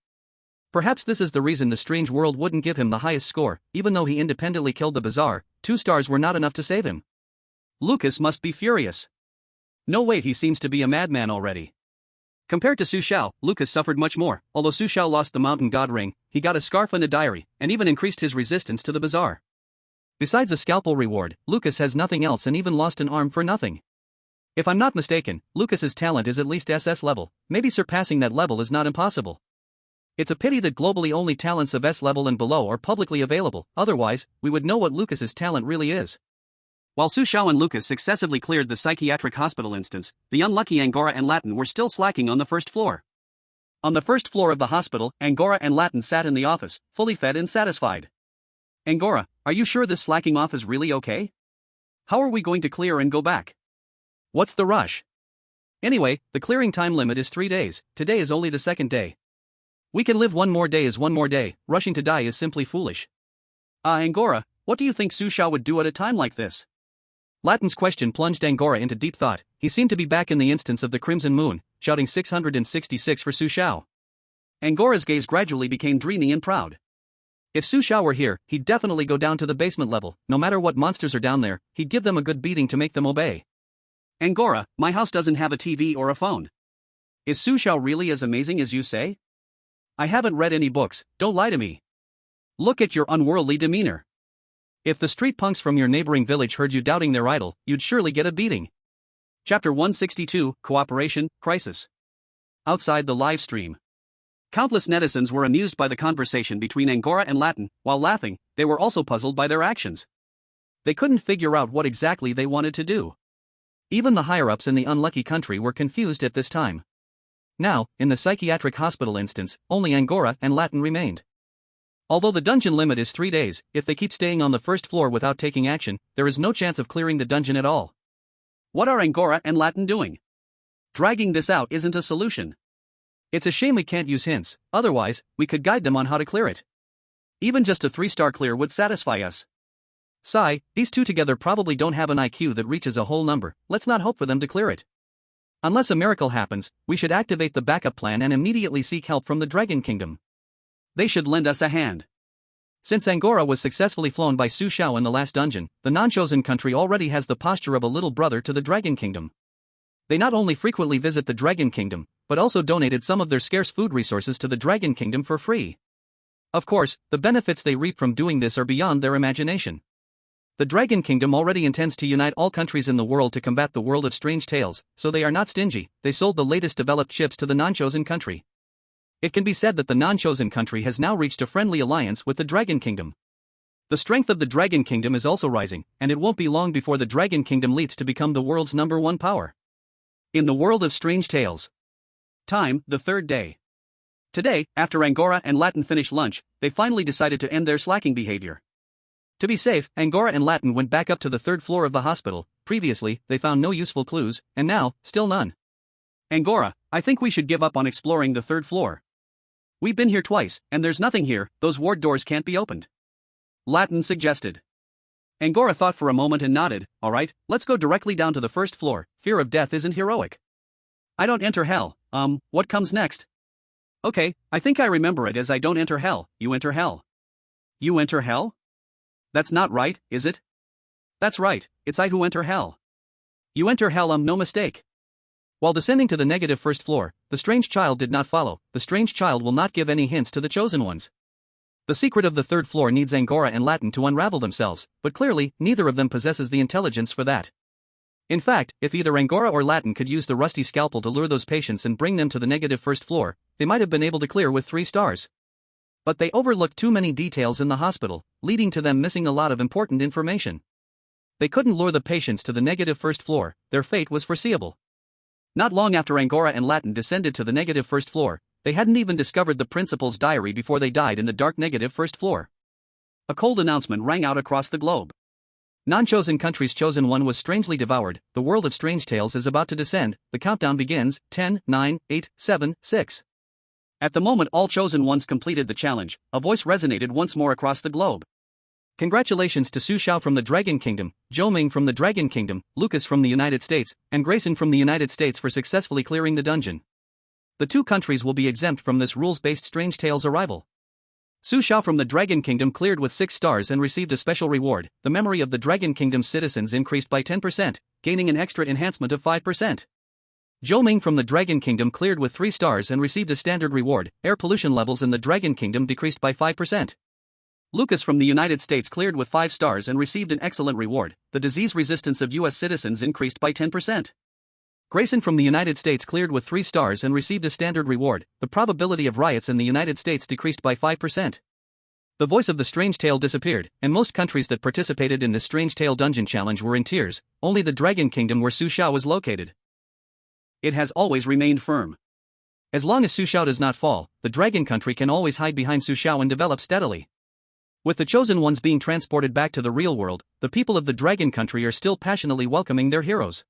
Perhaps this is the reason the strange world wouldn't give him the highest score. Even though he independently killed the bazaar, 2 stars were not enough to save him. Lucas must be furious. No wait, he seems to be a madman already. Compared to Su Xiao, Lucas suffered much more. Although Su Xiao lost the mountain god ring, he got a scarf and a diary, and even increased his resistance to the bazaar. Besides a scalpel reward, Lucas has nothing else and even lost an arm for nothing. If I'm not mistaken, Lucas's talent is at least SS level, maybe surpassing that level is not impossible. It's a pity that globally only talents of S level and below are publicly available, otherwise, we would know what Lucas's talent really is. While Su Xiao and Lucas successively cleared the psychiatric hospital instance, the unlucky Angora and Latin were still slacking on the first floor. On the first floor of the hospital, Angora and Latin sat in the office, fully fed and satisfied. Angora, are you sure this slacking off is really okay? How are we going to clear and go back? What's the rush? Anyway, the clearing time limit is 3 days, today is only the 2nd day. We can live one more day is one more day, rushing to die is simply foolish. Angora, what do you think Su Xiao would do at a time like this? Latin's question plunged Angora into deep thought. He seemed to be back in the instance of the Crimson Moon, shouting 666 for Su Xiao. Angora's gaze gradually became dreamy and proud. If Su Xiao were here, he'd definitely go down to the basement level. No matter what monsters are down there, he'd give them a good beating to make them obey. Angora, my house doesn't have a TV or a phone. Is Su Xiao really as amazing as you say? I haven't read any books, don't lie to me. Look at your unworldly demeanor. If the street punks from your neighboring village heard you doubting their idol, you'd surely get a beating. Chapter 162, Cooperation, Crisis. Outside the live stream. Countless netizens were amused by the conversation between Angora and Latin. While laughing, they were also puzzled by their actions. They couldn't figure out what exactly they wanted to do. Even the higher-ups in the unlucky country were confused at this time. Now, in the psychiatric hospital instance, only Angora and Latin remained. Although the dungeon limit is 3 days, if they keep staying on the first floor without taking action, there is no chance of clearing the dungeon at all. What are Angora and Latin doing? Dragging this out isn't a solution. It's a shame we can't use hints, otherwise, we could guide them on how to clear it. Even just a 3-star clear would satisfy us. Sigh, these two together probably don't have an IQ that reaches a whole number, let's not hope for them to clear it. Unless a miracle happens, we should activate the backup plan and immediately seek help from the Dragon Kingdom. They should lend us a hand. Since Angora was successfully flown by Su Xiao in the last dungeon, the non-chosen country already has the posture of a little brother to the Dragon Kingdom. They not only frequently visit the Dragon Kingdom, but also donated some of their scarce food resources to the Dragon Kingdom for free. Of course, the benefits they reap from doing this are beyond their imagination. The Dragon Kingdom already intends to unite all countries in the world to combat the world of strange tales, so they are not stingy. They sold the latest developed ships to the non-chosen country. It can be said that the non-chosen country has now reached a friendly alliance with the Dragon Kingdom. The strength of the Dragon Kingdom is also rising, and it won't be long before the Dragon Kingdom leaps to become the world's #1 power. In the world of strange tales. Time, the 3rd day. Today, after Angora and Latin finished lunch, they finally decided to end their slacking behavior. To be safe, Angora and Latin went back up to the 3rd floor of the hospital. Previously, they found no useful clues, and now, still none. Angora, I think we should give up on exploring the 3rd floor. We've been here twice, and there's nothing here, those ward doors can't be opened. Latin suggested. Angora thought for a moment and nodded. Alright, let's go directly down to the 1st floor, fear of death isn't heroic. I don't enter hell, what comes next? Okay, I think I remember it as I don't enter hell, you enter hell. You enter hell? That's not right, is it? That's right, it's I who enter hell. You enter hell, no mistake. While descending to the -1st floor, the strange child did not follow. The strange child will not give any hints to the chosen ones. The secret of the 3rd floor needs Angora and Latin to unravel themselves, but clearly, neither of them possesses the intelligence for that. In fact, if either Angora or Latin could use the rusty scalpel to lure those patients and bring them to the -1st floor, they might have been able to clear with 3 stars. But they overlooked too many details in the hospital, leading to them missing a lot of important information. They couldn't lure the patients to the -1st floor, their fate was foreseeable. Not long after Angora and Latin descended to the -1st floor, they hadn't even discovered the principal's diary before they died in the dark -1st floor. A cold announcement rang out across the globe. Non-chosen country's chosen one was strangely devoured, the world of strange tales is about to descend, the countdown begins, 10, 9, 8, 7, 6. At the moment all chosen ones completed the challenge, a voice resonated once more across the globe. Congratulations to Su Xiao from the Dragon Kingdom, Zhou Ming from the Dragon Kingdom, Lucas from the United States, and Grayson from the United States for successfully clearing the dungeon. The 2 countries will be exempt from this rules-based strange tales arrival. Su Xiao from the Dragon Kingdom cleared with 6 stars and received a special reward. The memory of the Dragon Kingdom's citizens increased by 10%, gaining an extra enhancement of 5%. Zhou Ming from the Dragon Kingdom cleared with 3 stars and received a standard reward. Air pollution levels in the Dragon Kingdom decreased by 5%. Lucas from the United States cleared with 5 stars and received an excellent reward. The disease resistance of U.S. citizens increased by 10%. Grayson from the United States cleared with 3 stars and received a standard reward. The probability of riots in the United States decreased by 5%. The voice of the strange tale disappeared, and most countries that participated in this strange tale dungeon challenge were in tears. Only the Dragon Kingdom where Su Xiao was located. It has always remained firm. As long as Su Xiao does not fall, the Dragon Country can always hide behind Su Xiao and develop steadily. With the chosen ones being transported back to the real world, the people of the Dragon Country are still passionately welcoming their heroes.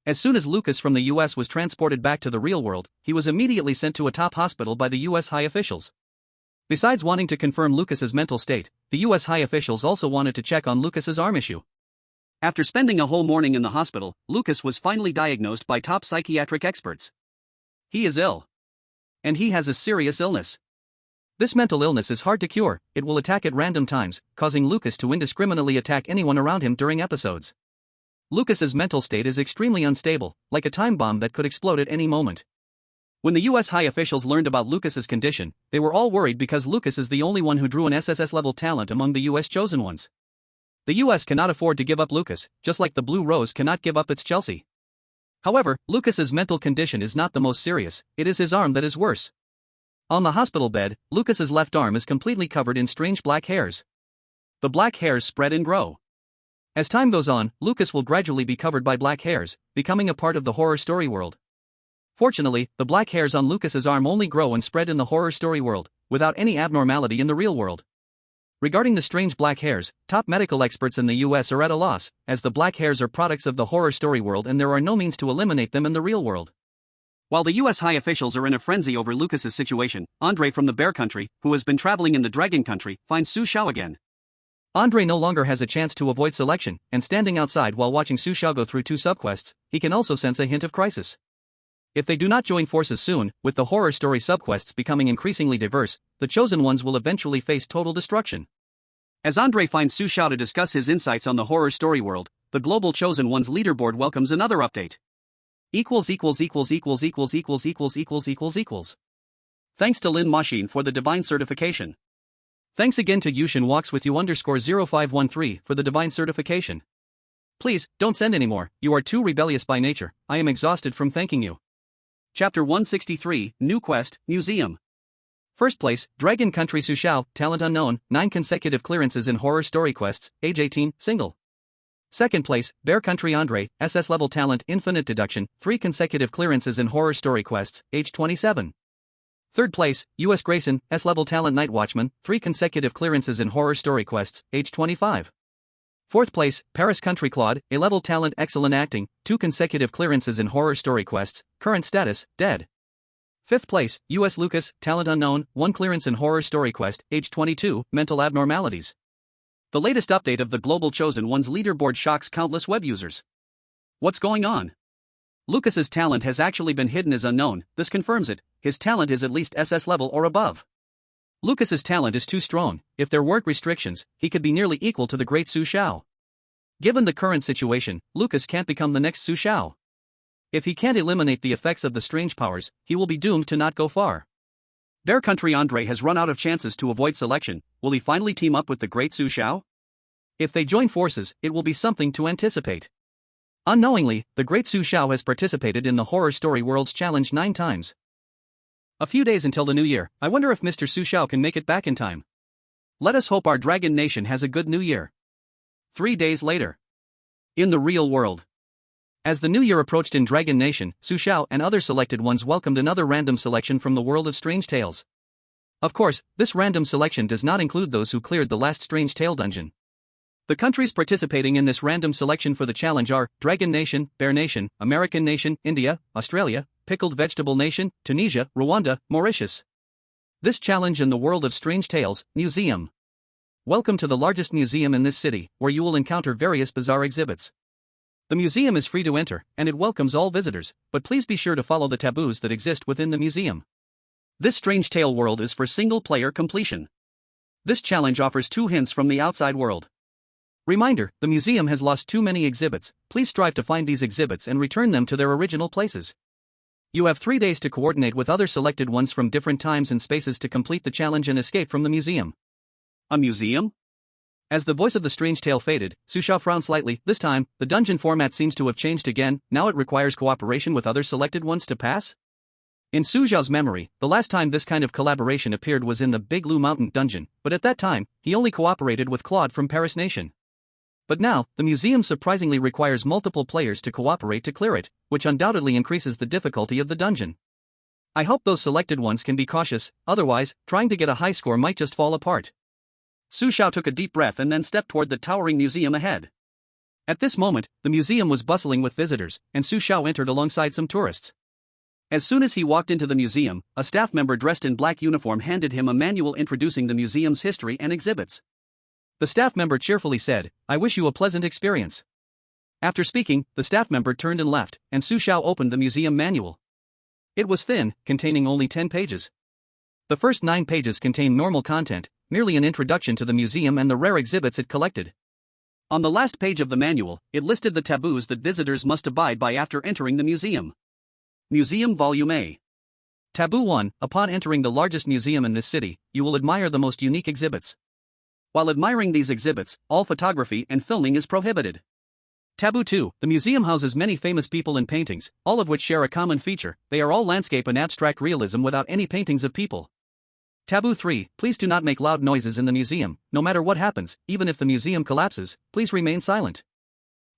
As soon as Lucas from the US was transported back to the real world, he was immediately sent to a top hospital by the US high officials. Besides wanting to confirm Lucas's mental state, the US high officials also wanted to check on Lucas's arm issue. After spending a whole morning in the hospital, Lucas was finally diagnosed by top psychiatric experts. He is ill. And he has a serious illness. This mental illness is hard to cure, it will attack at random times, causing Lucas to indiscriminately attack anyone around him during episodes. Lucas's mental state is extremely unstable, like a time bomb that could explode at any moment. When the US high officials learned about Lucas's condition, they were all worried because Lucas is the only one who drew an SSS-level talent among the US chosen ones. The US cannot afford to give up Lucas, just like the Blue Rose cannot give up its Chelsea. However, Lucas's mental condition is not the most serious, it is his arm that is worse. On the hospital bed, Lucas's left arm is completely covered in strange black hairs. The black hairs spread and grow. As time goes on, Lucas will gradually be covered by black hairs, becoming a part of the horror story world. Fortunately, the black hairs on Lucas's arm only grow and spread in the horror story world, without any abnormality in the real world. Regarding the strange black hairs, top medical experts in the US are at a loss, as the black hairs are products of the horror story world and there are no means to eliminate them in the real world. While the US high officials are in a frenzy over Lucas's situation, Andre from the Bear Country, who has been traveling in the Dragon Country, finds Su Xiao again. Andre no longer has a chance to avoid selection, and standing outside while watching Su Xiao go through 2 subquests, he can also sense a hint of crisis. If they do not join forces soon, with the horror story subquests becoming increasingly diverse, the chosen ones will eventually face total destruction. As Andre finds Su Xiao to discuss his insights on the horror story world, the global chosen ones leaderboard welcomes another update. Thanks to Lin Machine for the divine certification. Thanks again to Yushin Walks with you _0513 for the divine certification. Please, don't send anymore, you are too rebellious by nature, I am exhausted from thanking you. Chapter 163, New Quest, Museum. First place, Dragon Country Su Xiao, talent unknown, 9 consecutive clearances in horror story quests, age 18, single. Second place, Bear Country Andre, SS level talent infinite deduction, 3 consecutive clearances in horror story quests, age 27. Third place, US Grayson, S-level talent Night Watchman, 3 consecutive clearances in horror story quests, age 25. Fourth place, Paris Country Claude, A-level talent excellent acting, 2 consecutive clearances in horror story quests, current status, dead. Fifth place, US Lucas, talent unknown, 1 clearance in horror story quest, age 22, mental abnormalities. The latest update of the Global Chosen Ones leaderboard shocks countless web users. What's going on? Lucas's talent has actually been hidden as unknown, this confirms it, his talent is at least SS level or above. Lucas's talent is too strong, if there weren't restrictions, he could be nearly equal to the great Su Xiao. Given the current situation, Lucas can't become the next Su Xiao. If he can't eliminate the effects of the strange powers, he will be doomed to not go far. Bear Country Andre has run out of chances to avoid selection, will he finally team up with the great Su Xiao? If they join forces, it will be something to anticipate. Unknowingly, the great Su Xiao has participated in the Horror Story Worlds Challenge 9 times. A few days until the new year, I wonder if Mr. Su Xiao can make it back in time. Let us hope our Dragon Nation has a good new year. 3 days later. In the real world. As the new year approached in Dragon Nation, Su Xiao and other selected ones welcomed another random selection from the world of Strange Tales. Of course, this random selection does not include those who cleared the last Strange Tale dungeon. The countries participating in this random selection for the challenge are Dragon Nation, Bear Nation, American Nation, India, Australia, Pickled Vegetable Nation, Tunisia, Rwanda, Mauritius. This challenge in the world of Strange Tales, Museum. Welcome to the largest museum in this city, where you will encounter various bizarre exhibits. The museum is free to enter, and it welcomes all visitors, but please be sure to follow the taboos that exist within the museum. This Strange Tale world is for single-player completion. This challenge offers 2 hints from the outside world. Reminder, the museum has lost too many exhibits, please strive to find these exhibits and return them to their original places. You have 3 days to coordinate with other selected ones from different times and spaces to complete the challenge and escape from the museum. A museum? As the voice of the Strange Tale faded, Su Xiao frowned slightly. This time, the dungeon format seems to have changed again, now it requires cooperation with other selected ones to pass? In Su Xiao's memory, the last time this kind of collaboration appeared was in the Big Blue Mountain dungeon, but at that time, he only cooperated with Claude from Paris Nation. But now, the museum surprisingly requires multiple players to cooperate to clear it, which undoubtedly increases the difficulty of the dungeon. I hope those selected ones can be cautious, otherwise, trying to get a high score might just fall apart. Su Xiao took a deep breath and then stepped toward the towering museum ahead. At this moment, the museum was bustling with visitors, and Su Xiao entered alongside some tourists. As soon as he walked into the museum, a staff member dressed in black uniform handed him a manual introducing the museum's history and exhibits. The staff member cheerfully said, "I wish you a pleasant experience." After speaking, the staff member turned and left, and Su Xiao opened the museum manual. It was thin, containing only 10 pages. The first 9 pages contain normal content, merely an introduction to the museum and the rare exhibits it collected. On the last page of the manual, it listed the taboos that visitors must abide by after entering the museum. Museum Volume A. Taboo 1. Upon entering the largest museum in this city, you will admire the most unique exhibits. While admiring these exhibits, all photography and filming is prohibited. Taboo 2. The museum houses many famous people and paintings, all of which share a common feature: they are all landscape and abstract realism without any paintings of people. Taboo 3. Please do not make loud noises in the museum. No matter what happens, even if the museum collapses, please remain silent.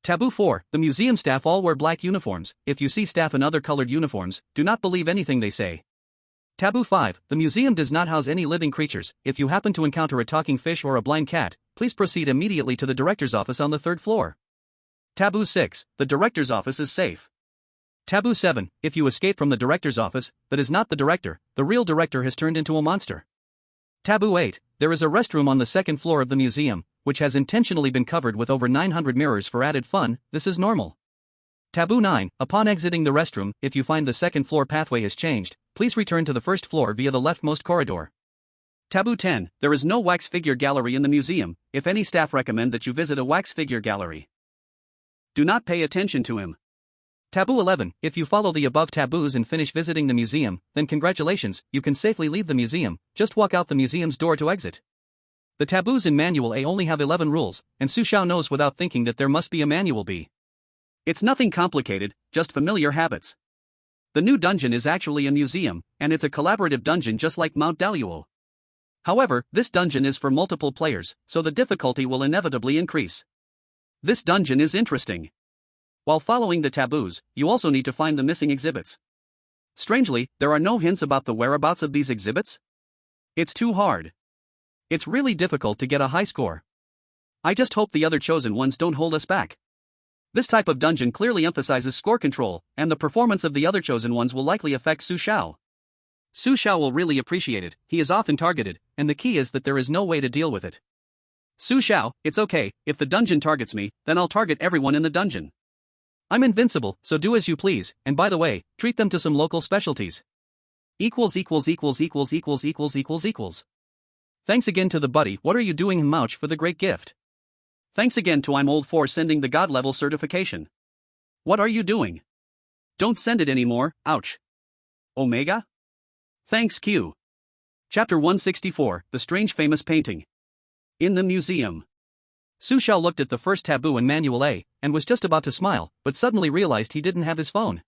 Taboo 4. The museum staff all wear black uniforms. If you see staff in other colored uniforms, do not believe anything they say. Taboo 5. The museum does not house any living creatures. If you happen to encounter a talking fish or a blind cat, please proceed immediately to the director's office on the 3rd floor. Taboo 6. The director's office is safe. Taboo 7. If you escape from the director's office, that is not the director. The real director has turned into a monster. Taboo 8. There is a restroom on the 2nd floor of the museum, which has intentionally been covered with over 900 mirrors for added fun. This is normal. Taboo 9. Upon exiting the restroom, if you find the 2nd floor pathway has changed, please return to the 1st floor via the leftmost corridor. Taboo 10. There is no wax figure gallery in the museum. If any staff recommend that you visit a wax figure gallery, do not pay attention to him. Taboo 11. If you follow the above taboos and finish visiting the museum, then congratulations, you can safely leave the museum. Just walk out the museum's door to exit. The taboos in Manual A only have 11 rules, and Su Xiao knows without thinking that there must be a Manual B. It's nothing complicated, just familiar habits. The new dungeon is actually a museum, and it's a collaborative dungeon just like Mount Daluo. However, this dungeon is for multiple players, so the difficulty will inevitably increase. This dungeon is interesting. While following the taboos, you also need to find the missing exhibits. Strangely, there are no hints about the whereabouts of these exhibits. It's too hard. It's really difficult to get a high score. I just hope the other chosen ones don't hold us back. This type of dungeon clearly emphasizes score control, and the performance of the other chosen ones will likely affect Su Xiao. Su Xiao will really appreciate it. He is often targeted, and the key is that there is no way to deal with it. Su Xiao, it's okay. If the dungeon targets me, then I'll target everyone in the dungeon. I'm invincible, so do as you please, and by the way, treat them to some local specialties. Thanks again to the buddy. What are you doing, Mouch, for the great gift? Thanks again to I'm old for sending the god level certification. What are you doing? Don't send it anymore, ouch. Omega? Thanks Q. Chapter 164, The Strange Famous Painting. In the museum. Su Xiao looked at the first taboo in Manual A, and was just about to smile, but suddenly realized he didn't have his phone.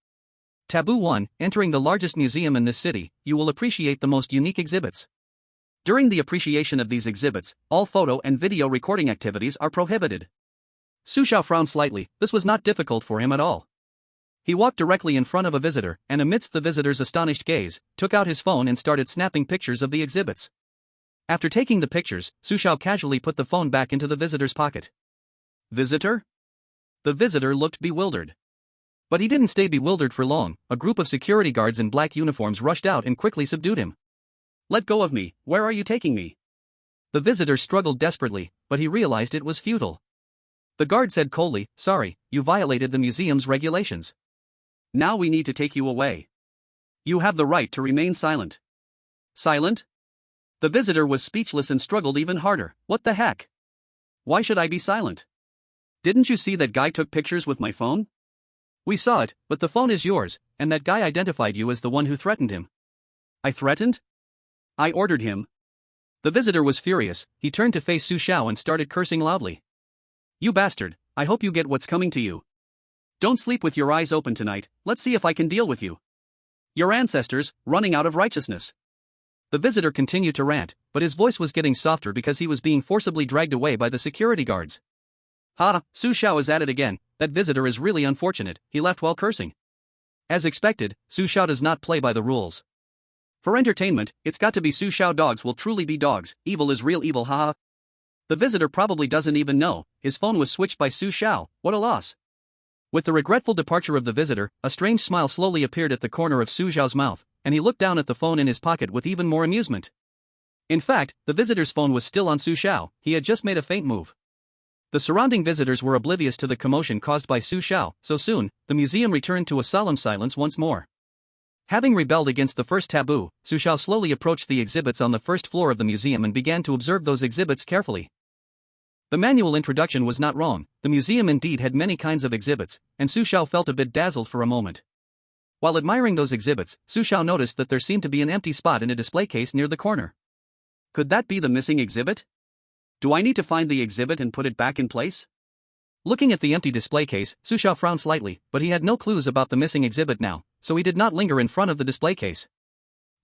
Taboo 1. Entering the largest museum in this city, you will appreciate the most unique exhibits. During the appreciation of these exhibits, all photo and video recording activities are prohibited. Su Xiao frowned slightly. This was not difficult for him at all. He walked directly in front of a visitor, and amidst the visitor's astonished gaze, took out his phone and started snapping pictures of the exhibits. After taking the pictures, Su Xiao casually put the phone back into the visitor's pocket. Visitor? The visitor looked bewildered. But he didn't stay bewildered for long. A group of security guards in black uniforms rushed out and quickly subdued him. Let go of me, where are you taking me? The visitor struggled desperately, but he realized it was futile. The guard said coldly, sorry, you violated the museum's regulations. Now we need to take you away. You have the right to remain silent. Silent? The visitor was speechless and struggled even harder. What the heck? Why should I be silent? Didn't you see that guy took pictures with my phone? We saw it, but the phone is yours, and that guy identified you as the one who threatened him. I threatened? I ordered him. The visitor was furious. He turned to face Su Xiao and started cursing loudly. You bastard, I hope you get what's coming to you. Don't sleep with your eyes open tonight. Let's see if I can deal with you. Your ancestors, running out of righteousness. The visitor continued to rant, but his voice was getting softer because he was being forcibly dragged away by the security guards. Ha, Su Xiao is at it again. That visitor is really unfortunate. He left while cursing. As expected, Su Xiao does not play by the rules. For entertainment, it's got to be Su Xiao. Dogs will truly be dogs. Evil is real evil, haha. The visitor probably doesn't even know. His phone was switched by Su Xiao. What a loss. With the regretful departure of the visitor, a strange smile slowly appeared at the corner of Su Xiao's mouth, and he looked down at the phone in his pocket with even more amusement. In fact, the visitor's phone was still on Su Xiao. He had just made a feint move. The surrounding visitors were oblivious to the commotion caused by Su Xiao, so soon, the museum returned to a solemn silence once more. Having rebelled against the first taboo, Su Xiao slowly approached the exhibits on the first floor of the museum and began to observe those exhibits carefully. The manual introduction was not wrong, the museum indeed had many kinds of exhibits, and Su Xiao felt a bit dazzled for a moment. While admiring those exhibits, Su Xiao noticed that there seemed to be an empty spot in a display case near the corner. Could that be the missing exhibit? Do I need to find the exhibit and put it back in place? Looking at the empty display case, Su Xiao frowned slightly, but he had no clues about the missing exhibit now, so he did not linger in front of the display case.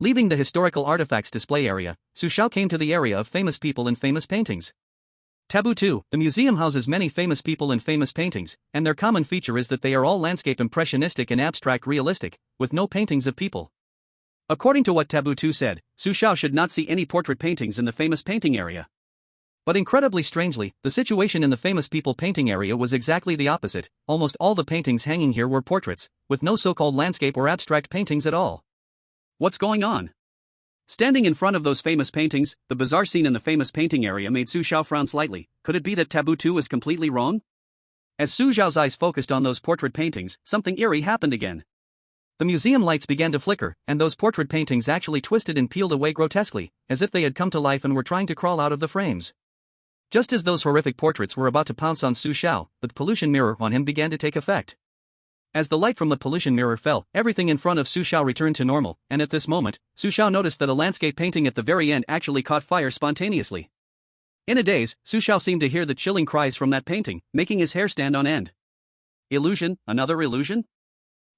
Leaving the historical artifacts display area, Su Xiao came to the area of famous people and famous paintings. Taboo 2, the museum houses many famous people and famous paintings, and their common feature is that they are all landscape impressionistic and abstract realistic, with no paintings of people. According to what Taboo 2 said, Su Xiao should not see any portrait paintings in the famous painting area. But incredibly strangely, the situation in the famous people painting area was exactly the opposite. Almost all the paintings hanging here were portraits, with no so-called landscape or abstract paintings at all. What's going on? Standing in front of those famous paintings, the bizarre scene in the famous painting area made Su Xiao frown slightly. Could it be that Taboo 2 was completely wrong? As Su Xiao's eyes focused on those portrait paintings, something eerie happened again. The museum lights began to flicker, and those portrait paintings actually twisted and peeled away grotesquely, as if they had come to life and were trying to crawl out of the frames. Just as those horrific portraits were about to pounce on Su Xiao, the pollution mirror on him began to take effect. As the light from the pollution mirror fell, everything in front of Su Xiao returned to normal, and at this moment, Su Xiao noticed that a landscape painting at the very end actually caught fire spontaneously. In a daze, Su Xiao seemed to hear the chilling cries from that painting, making his hair stand on end. Illusion? Another illusion?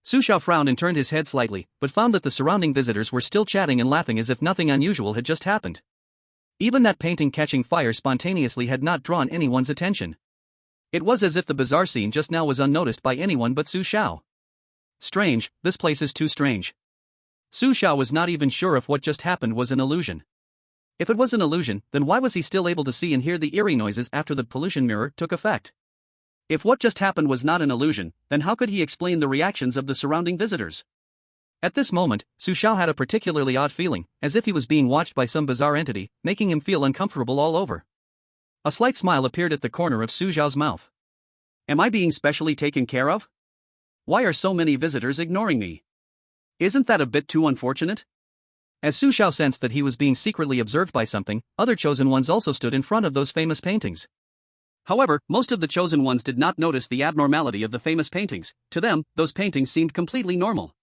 Su Xiao frowned and turned his head slightly, but found that the surrounding visitors were still chatting and laughing as if nothing unusual had just happened. Even that painting catching fire spontaneously had not drawn anyone's attention. It was as if the bizarre scene just now was unnoticed by anyone but Su Xiao. Strange, this place is too strange. Su Xiao was not even sure if what just happened was an illusion. If it was an illusion, then why was he still able to see and hear the eerie noises after the pollution mirror took effect? If what just happened was not an illusion, then how could he explain the reactions of the surrounding visitors? At this moment, Su Xiao had a particularly odd feeling, as if he was being watched by some bizarre entity, making him feel uncomfortable all over. A slight smile appeared at the corner of Su Xiao's mouth. Am I being specially taken care of? Why are so many visitors ignoring me? Isn't that a bit too unfortunate? As Su Xiao sensed that he was being secretly observed by something, other chosen ones also stood in front of those famous paintings. However, most of the chosen ones did not notice the abnormality of the famous paintings. To them, those paintings seemed completely normal.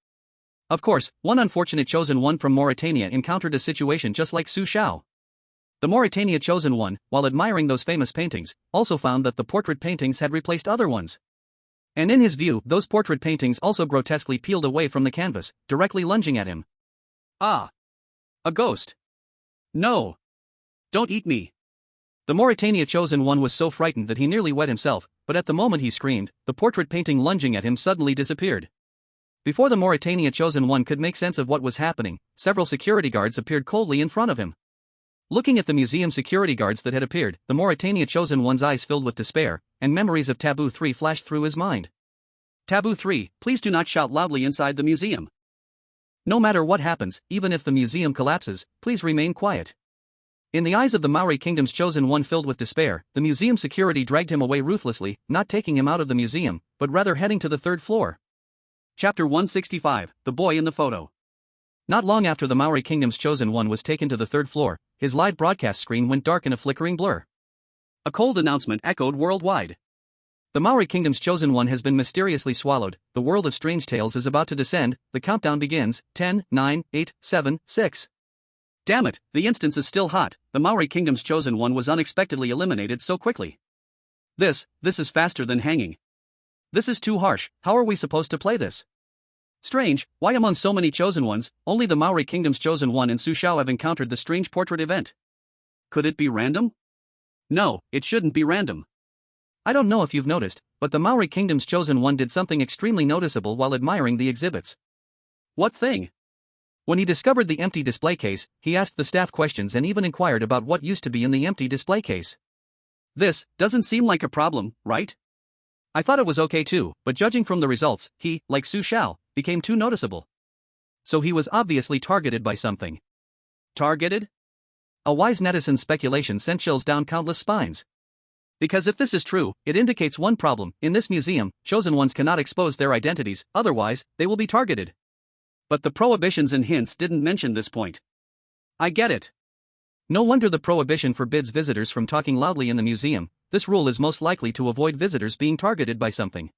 Of course, one unfortunate chosen one from Mauritania encountered a situation just like Su Xiao. The Mauritania chosen one, while admiring those famous paintings, also found that the portrait paintings had replaced other ones. And in his view, those portrait paintings also grotesquely peeled away from the canvas, directly lunging at him. Ah! A ghost! No! Don't eat me! The Mauritania chosen one was so frightened that he nearly wet himself, but at the moment he screamed, the portrait painting lunging at him suddenly disappeared. Before the Mauritania chosen one could make sense of what was happening, several security guards appeared coldly in front of him. Looking at the museum security guards that had appeared, the Mauritania chosen one's eyes filled with despair, and memories of Taboo 3 flashed through his mind. Taboo 3, please do not shout loudly inside the museum. No matter what happens, even if the museum collapses, please remain quiet. In the eyes of the Maori Kingdom's chosen one filled with despair, the museum security dragged him away ruthlessly, not taking him out of the museum, but rather heading to the third floor. Chapter 165, The Boy in the Photo. Not long after the Maori Kingdom's chosen one was taken to the third floor, his live broadcast screen went dark in a flickering blur. A cold announcement echoed worldwide. The Maori Kingdom's chosen one has been mysteriously swallowed, the world of strange tales is about to descend, the countdown begins, 10, 9, 8, 7, 6. Damn it, the instance is still hot, the Maori Kingdom's chosen one was unexpectedly eliminated so quickly. This is faster than hanging. This is too harsh, how are we supposed to play this? Strange, why among so many chosen ones, only the Maori Kingdom's chosen one and Su Xiao have encountered the strange portrait event? Could it be random? No, it shouldn't be random. I don't know if you've noticed, but the Maori Kingdom's chosen one did something extremely noticeable while admiring the exhibits. What thing? When he discovered the empty display case, he asked the staff questions and even inquired about what used to be in the empty display case. This doesn't seem like a problem, right? I thought it was okay too, but judging from the results, he, like Su Xiao, became too noticeable. So he was obviously targeted by something. Targeted? A wise netizen's speculation sent chills down countless spines. Because if this is true, it indicates one problem: in this museum, chosen ones cannot expose their identities, otherwise, they will be targeted. But the prohibitions and hints didn't mention this point. I get it. No wonder the prohibition forbids visitors from talking loudly in the museum. This rule is most likely to avoid visitors being targeted by something.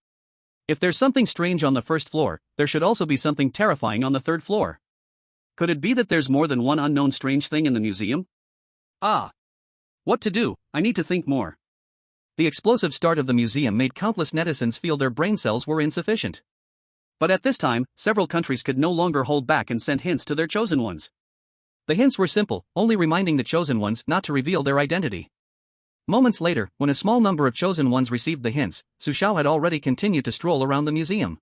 If there's something strange on the first floor, there should also be something terrifying on the third floor. Could it be that there's more than one unknown strange thing in the museum? Ah. What to do? I need to think more. The explosive start of the museum made countless netizens feel their brain cells were insufficient. But at this time, several countries could no longer hold back and sent hints to their chosen ones. The hints were simple, only reminding the chosen ones not to reveal their identity. Moments later, when a small number of chosen ones received the hints, Su Xiao had already continued to stroll around the museum.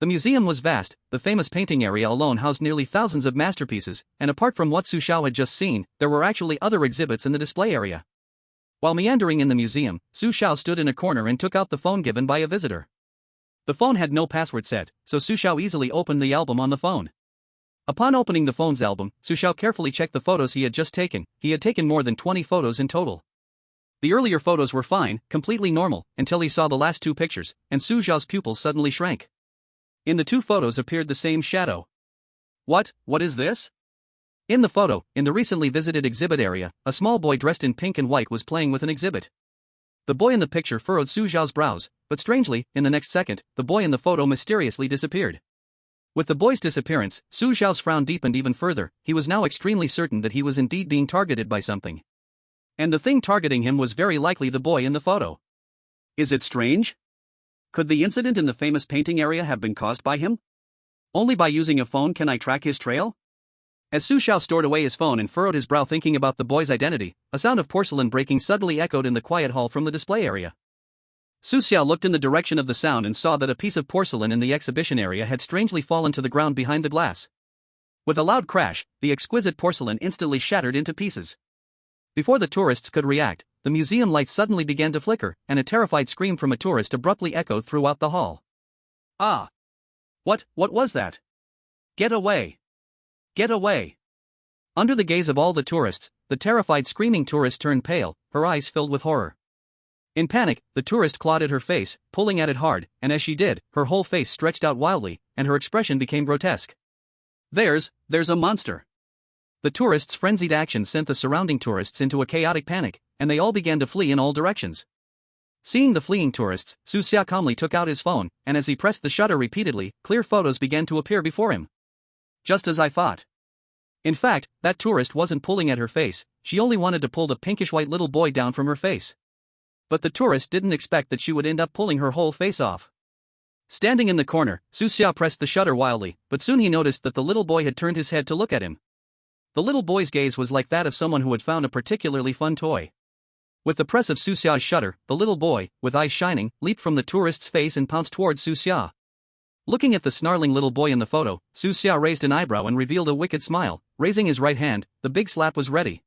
The museum was vast, the famous painting area alone housed nearly thousands of masterpieces, and apart from what Su Xiao had just seen, there were actually other exhibits in the display area. While meandering in the museum, Su Xiao stood in a corner and took out the phone given by a visitor. The phone had no password set, so Su Xiao easily opened the album on the phone. Upon opening the phone's album, Su Xiao carefully checked the photos he had just taken. He had taken more than 20 photos in total. The earlier photos were fine, completely normal, until he saw the last two pictures, and Su Xiao's pupils suddenly shrank. In the two photos appeared the same shadow. What is this? In the photo, in the recently visited exhibit area, a small boy dressed in pink and white was playing with an exhibit. The boy in the picture furrowed Su Xiao's brows, but strangely, in the next second, the boy in the photo mysteriously disappeared. With the boy's disappearance, Su Xiao's frown deepened even further. He was now extremely certain that he was indeed being targeted by something. And the thing targeting him was very likely the boy in the photo. Is it strange? Could the incident in the famous painting area have been caused by him? Only by using a phone can I track his trail? As Su Xiao stored away his phone and furrowed his brow thinking about the boy's identity, a sound of porcelain breaking suddenly echoed in the quiet hall from the display area. Su Xiao looked in the direction of the sound and saw that a piece of porcelain in the exhibition area had strangely fallen to the ground behind the glass. With a loud crash, the exquisite porcelain instantly shattered into pieces. Before the tourists could react, the museum lights suddenly began to flicker, and a terrified scream from a tourist abruptly echoed throughout the hall. Ah! What was that? Get away! Get away! Under the gaze of all the tourists, the terrified screaming tourist turned pale, her eyes filled with horror. In panic, the tourist clawed at her face, pulling at it hard, and as she did, her whole face stretched out wildly, and her expression became grotesque. There's a monster! The tourist's frenzied action sent the surrounding tourists into a chaotic panic, and they all began to flee in all directions. Seeing the fleeing tourists, Su Xiao calmly took out his phone, and as he pressed the shutter repeatedly, clear photos began to appear before him. Just as I thought. In fact, that tourist wasn't pulling at her face, she only wanted to pull the pinkish-white little boy down from her face. But the tourist didn't expect that she would end up pulling her whole face off. Standing in the corner, Su Xiao pressed the shutter wildly, but soon he noticed that the little boy had turned his head to look at him. The little boy's gaze was like that of someone who had found a particularly fun toy. With the press of Su Xiao's shutter, the little boy, with eyes shining, leaped from the tourist's face and pounced towards Su Xiao. Looking at the snarling little boy in the photo, Su Xiao raised an eyebrow and revealed a wicked smile. Raising his right hand, the big slap was ready.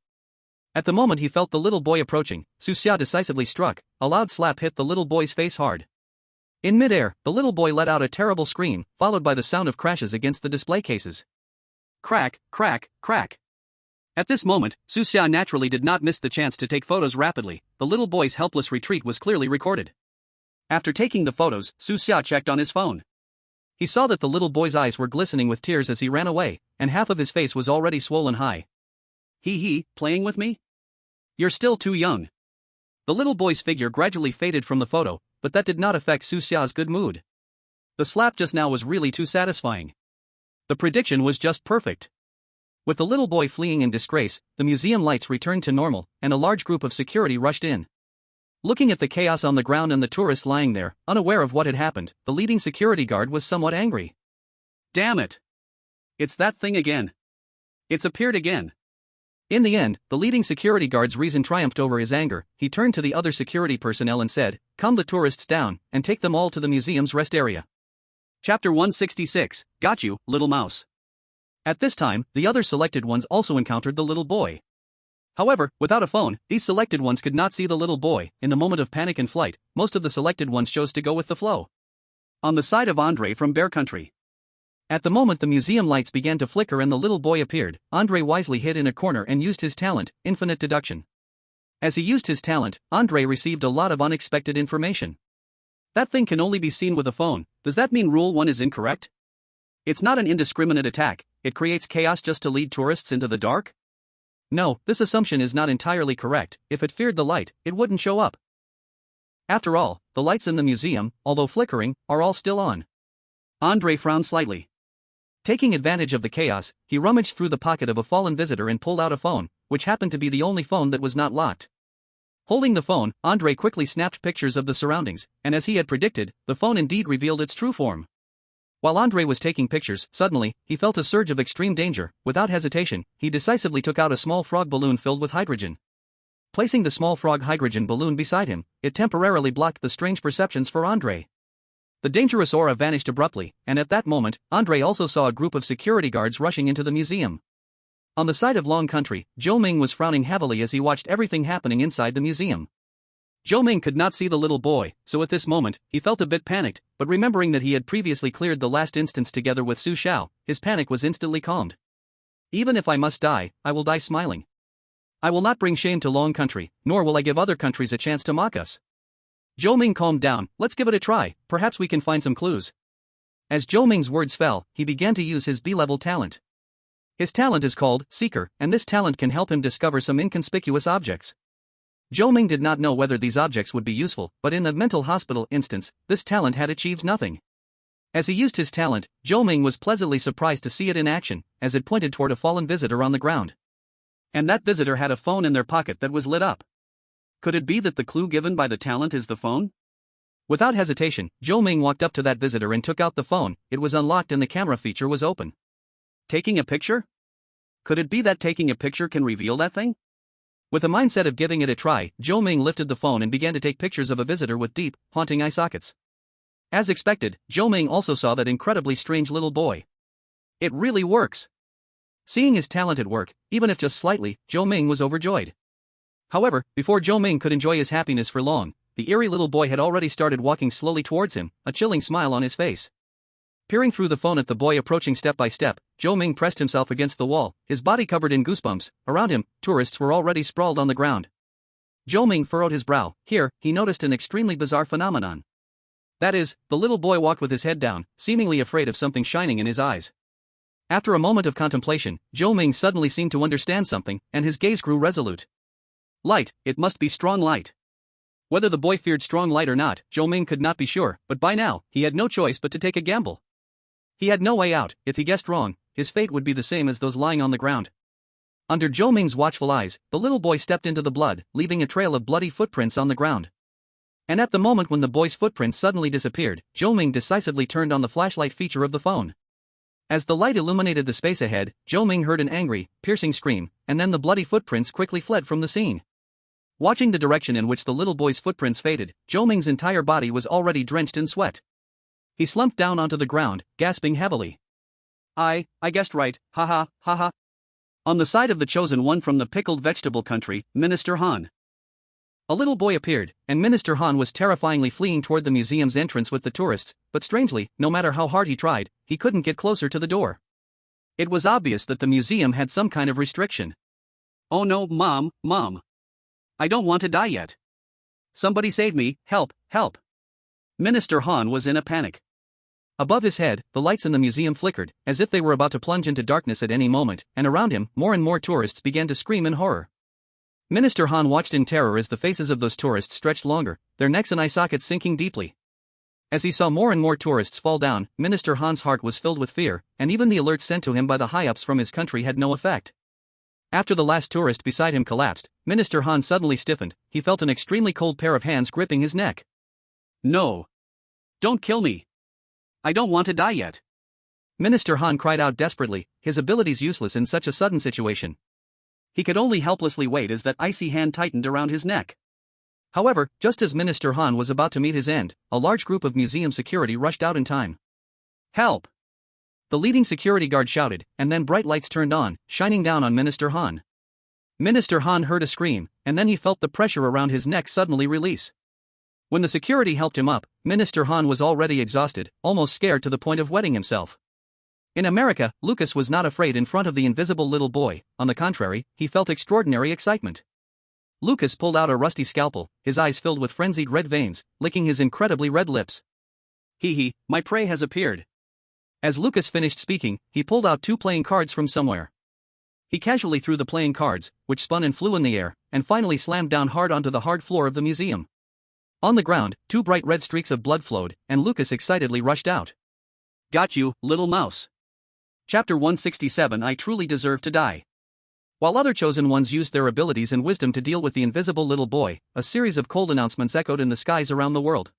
At the moment he felt the little boy approaching, Su Xiao decisively struck. A loud slap hit the little boy's face hard. In midair, the little boy let out a terrible scream, followed by the sound of crashes against the display cases. Crack, crack, crack. At this moment, Su Xiao naturally did not miss the chance to take photos rapidly. The little boy's helpless retreat was clearly recorded. After taking the photos, Su Xiao checked on his phone. He saw that the little boy's eyes were glistening with tears as he ran away, and half of his face was already swollen high. Playing with me? You're still too young. The little boy's figure gradually faded from the photo, but that did not affect Su Xiao's good mood. The slap just now was really too satisfying. The prediction was just perfect. With the little boy fleeing in disgrace, the museum lights returned to normal, and a large group of security rushed in. Looking at the chaos on the ground and the tourist lying there, unaware of what had happened, the leading security guard was somewhat angry. Damn it! It's that thing again. It's appeared again. In the end, the leading security guard's reason triumphed over his anger. He turned to the other security personnel and said, "Calm the tourists down, and take them all to the museum's rest area." Chapter 166, Got you, little mouse. At this time, the other selected ones also encountered the little boy. However, without a phone, these selected ones could not see the little boy. In the moment of panic and flight, most of the selected ones chose to go with the flow. On the side of Andre from Bear Country. At the moment the museum lights began to flicker and the little boy appeared, Andre wisely hid in a corner and used his talent, infinite deduction. As he used his talent, Andre received a lot of unexpected information. That thing can only be seen with a phone. Does that mean Rule 1 is incorrect? It's not an indiscriminate attack, it creates chaos just to lead tourists into the dark? No, this assumption is not entirely correct. If it feared the light, it wouldn't show up. After all, the lights in the museum, although flickering, are all still on. Andre frowned slightly. Taking advantage of the chaos, he rummaged through the pocket of a fallen visitor and pulled out a phone, which happened to be the only phone that was not locked. Holding the phone, Andre quickly snapped pictures of the surroundings, and as he had predicted, the phone indeed revealed its true form. While Andre was taking pictures, suddenly, he felt a surge of extreme danger. Without hesitation, he decisively took out a small frog balloon filled with hydrogen. Placing the small frog hydrogen balloon beside him, it temporarily blocked the strange perceptions for Andre. The dangerous aura vanished abruptly, and at that moment, Andre also saw a group of security guards rushing into the museum. On the side of Long Country, Zhou Ming was frowning heavily as he watched everything happening inside the museum. Zhou Ming could not see the little boy, so at this moment, he felt a bit panicked, but remembering that he had previously cleared the last instance together with Su Xiao, his panic was instantly calmed. Even if I must die, I will die smiling. I will not bring shame to Long Country, nor will I give other countries a chance to mock us. Zhou Ming calmed down. Let's give it a try, perhaps we can find some clues. As Zhou Ming's words fell, he began to use his B-level talent. His talent is called Seeker, and this talent can help him discover some inconspicuous objects. Zhou Ming did not know whether these objects would be useful, but in the mental hospital instance, this talent had achieved nothing. As he used his talent, Zhou Ming was pleasantly surprised to see it in action, as it pointed toward a fallen visitor on the ground. And that visitor had a phone in their pocket that was lit up. Could it be that the clue given by the talent is the phone? Without hesitation, Zhou Ming walked up to that visitor and took out the phone. It was unlocked and the camera feature was open. Taking a picture? Could it be that taking a picture can reveal that thing? With a mindset of giving it a try, Zhou Ming lifted the phone and began to take pictures of a visitor with deep, haunting eye sockets. As expected, Zhou Ming also saw that incredibly strange little boy. It really works! Seeing his talent at work, even if just slightly, Zhou Ming was overjoyed. However, before Zhou Ming could enjoy his happiness for long, the eerie little boy had already started walking slowly towards him, a chilling smile on his face. Peering through the phone at the boy approaching step by step, Zhou Ming pressed himself against the wall, his body covered in goosebumps. Around him, tourists were already sprawled on the ground. Zhou Ming furrowed his brow. Here, he noticed an extremely bizarre phenomenon. That is, the little boy walked with his head down, seemingly afraid of something shining in his eyes. After a moment of contemplation, Zhou Ming suddenly seemed to understand something, and his gaze grew resolute. Light, it must be strong light. Whether the boy feared strong light or not, Zhou Ming could not be sure, but by now, he had no choice but to take a gamble. He had no way out. If he guessed wrong, his fate would be the same as those lying on the ground. Under Zhou Ming's watchful eyes, the little boy stepped into the blood, leaving a trail of bloody footprints on the ground. And at the moment when the boy's footprints suddenly disappeared, Zhou Ming decisively turned on the flashlight feature of the phone. As the light illuminated the space ahead, Zhou Ming heard an angry, piercing scream, and then the bloody footprints quickly fled from the scene. Watching the direction in which the little boy's footprints faded, Zhou Ming's entire body was already drenched in sweat. He slumped down onto the ground, gasping heavily. I guessed right, haha, haha. On the side of the chosen one from the pickled vegetable country, Minister Han. A little boy appeared, and Minister Han was terrifyingly fleeing toward the museum's entrance with the tourists, but strangely, no matter how hard he tried, he couldn't get closer to the door. It was obvious that the museum had some kind of restriction. Oh no, Mom. I don't want to die yet. Somebody save me, help, help. Minister Han was in a panic. Above his head, the lights in the museum flickered, as if they were about to plunge into darkness at any moment, and around him, more and more tourists began to scream in horror. Minister Han watched in terror as the faces of those tourists stretched longer, their necks and eye sockets sinking deeply. As he saw more and more tourists fall down, Minister Han's heart was filled with fear, and even the alerts sent to him by the high-ups from his country had no effect. After the last tourist beside him collapsed, Minister Han suddenly stiffened. He felt an extremely cold pair of hands gripping his neck. No. Don't kill me. I don't want to die yet. Minister Han cried out desperately, his abilities useless in such a sudden situation. He could only helplessly wait as that icy hand tightened around his neck. However, just as Minister Han was about to meet his end, a large group of museum security rushed out in time. Help! The leading security guard shouted, and then bright lights turned on, shining down on Minister Han. Minister Han heard a scream, and then he felt the pressure around his neck suddenly release. When the security helped him up, Minister Han was already exhausted, almost scared to the point of wetting himself. In America, Lucas was not afraid in front of the invisible little boy. On the contrary, he felt extraordinary excitement. Lucas pulled out a rusty scalpel, his eyes filled with frenzied red veins, licking his incredibly red lips. Hee hee, my prey has appeared. As Lucas finished speaking, he pulled out 2 playing cards from somewhere. He casually threw the playing cards, which spun and flew in the air, and finally slammed down hard onto the hard floor of the museum. On the ground, 2 bright red streaks of blood flowed, and Lucas excitedly rushed out. Got you, little mouse. Chapter 167 I Truly Deserve to Die. While other chosen ones used their abilities and wisdom to deal with the invisible little boy, a series of cold announcements echoed in the skies around the world.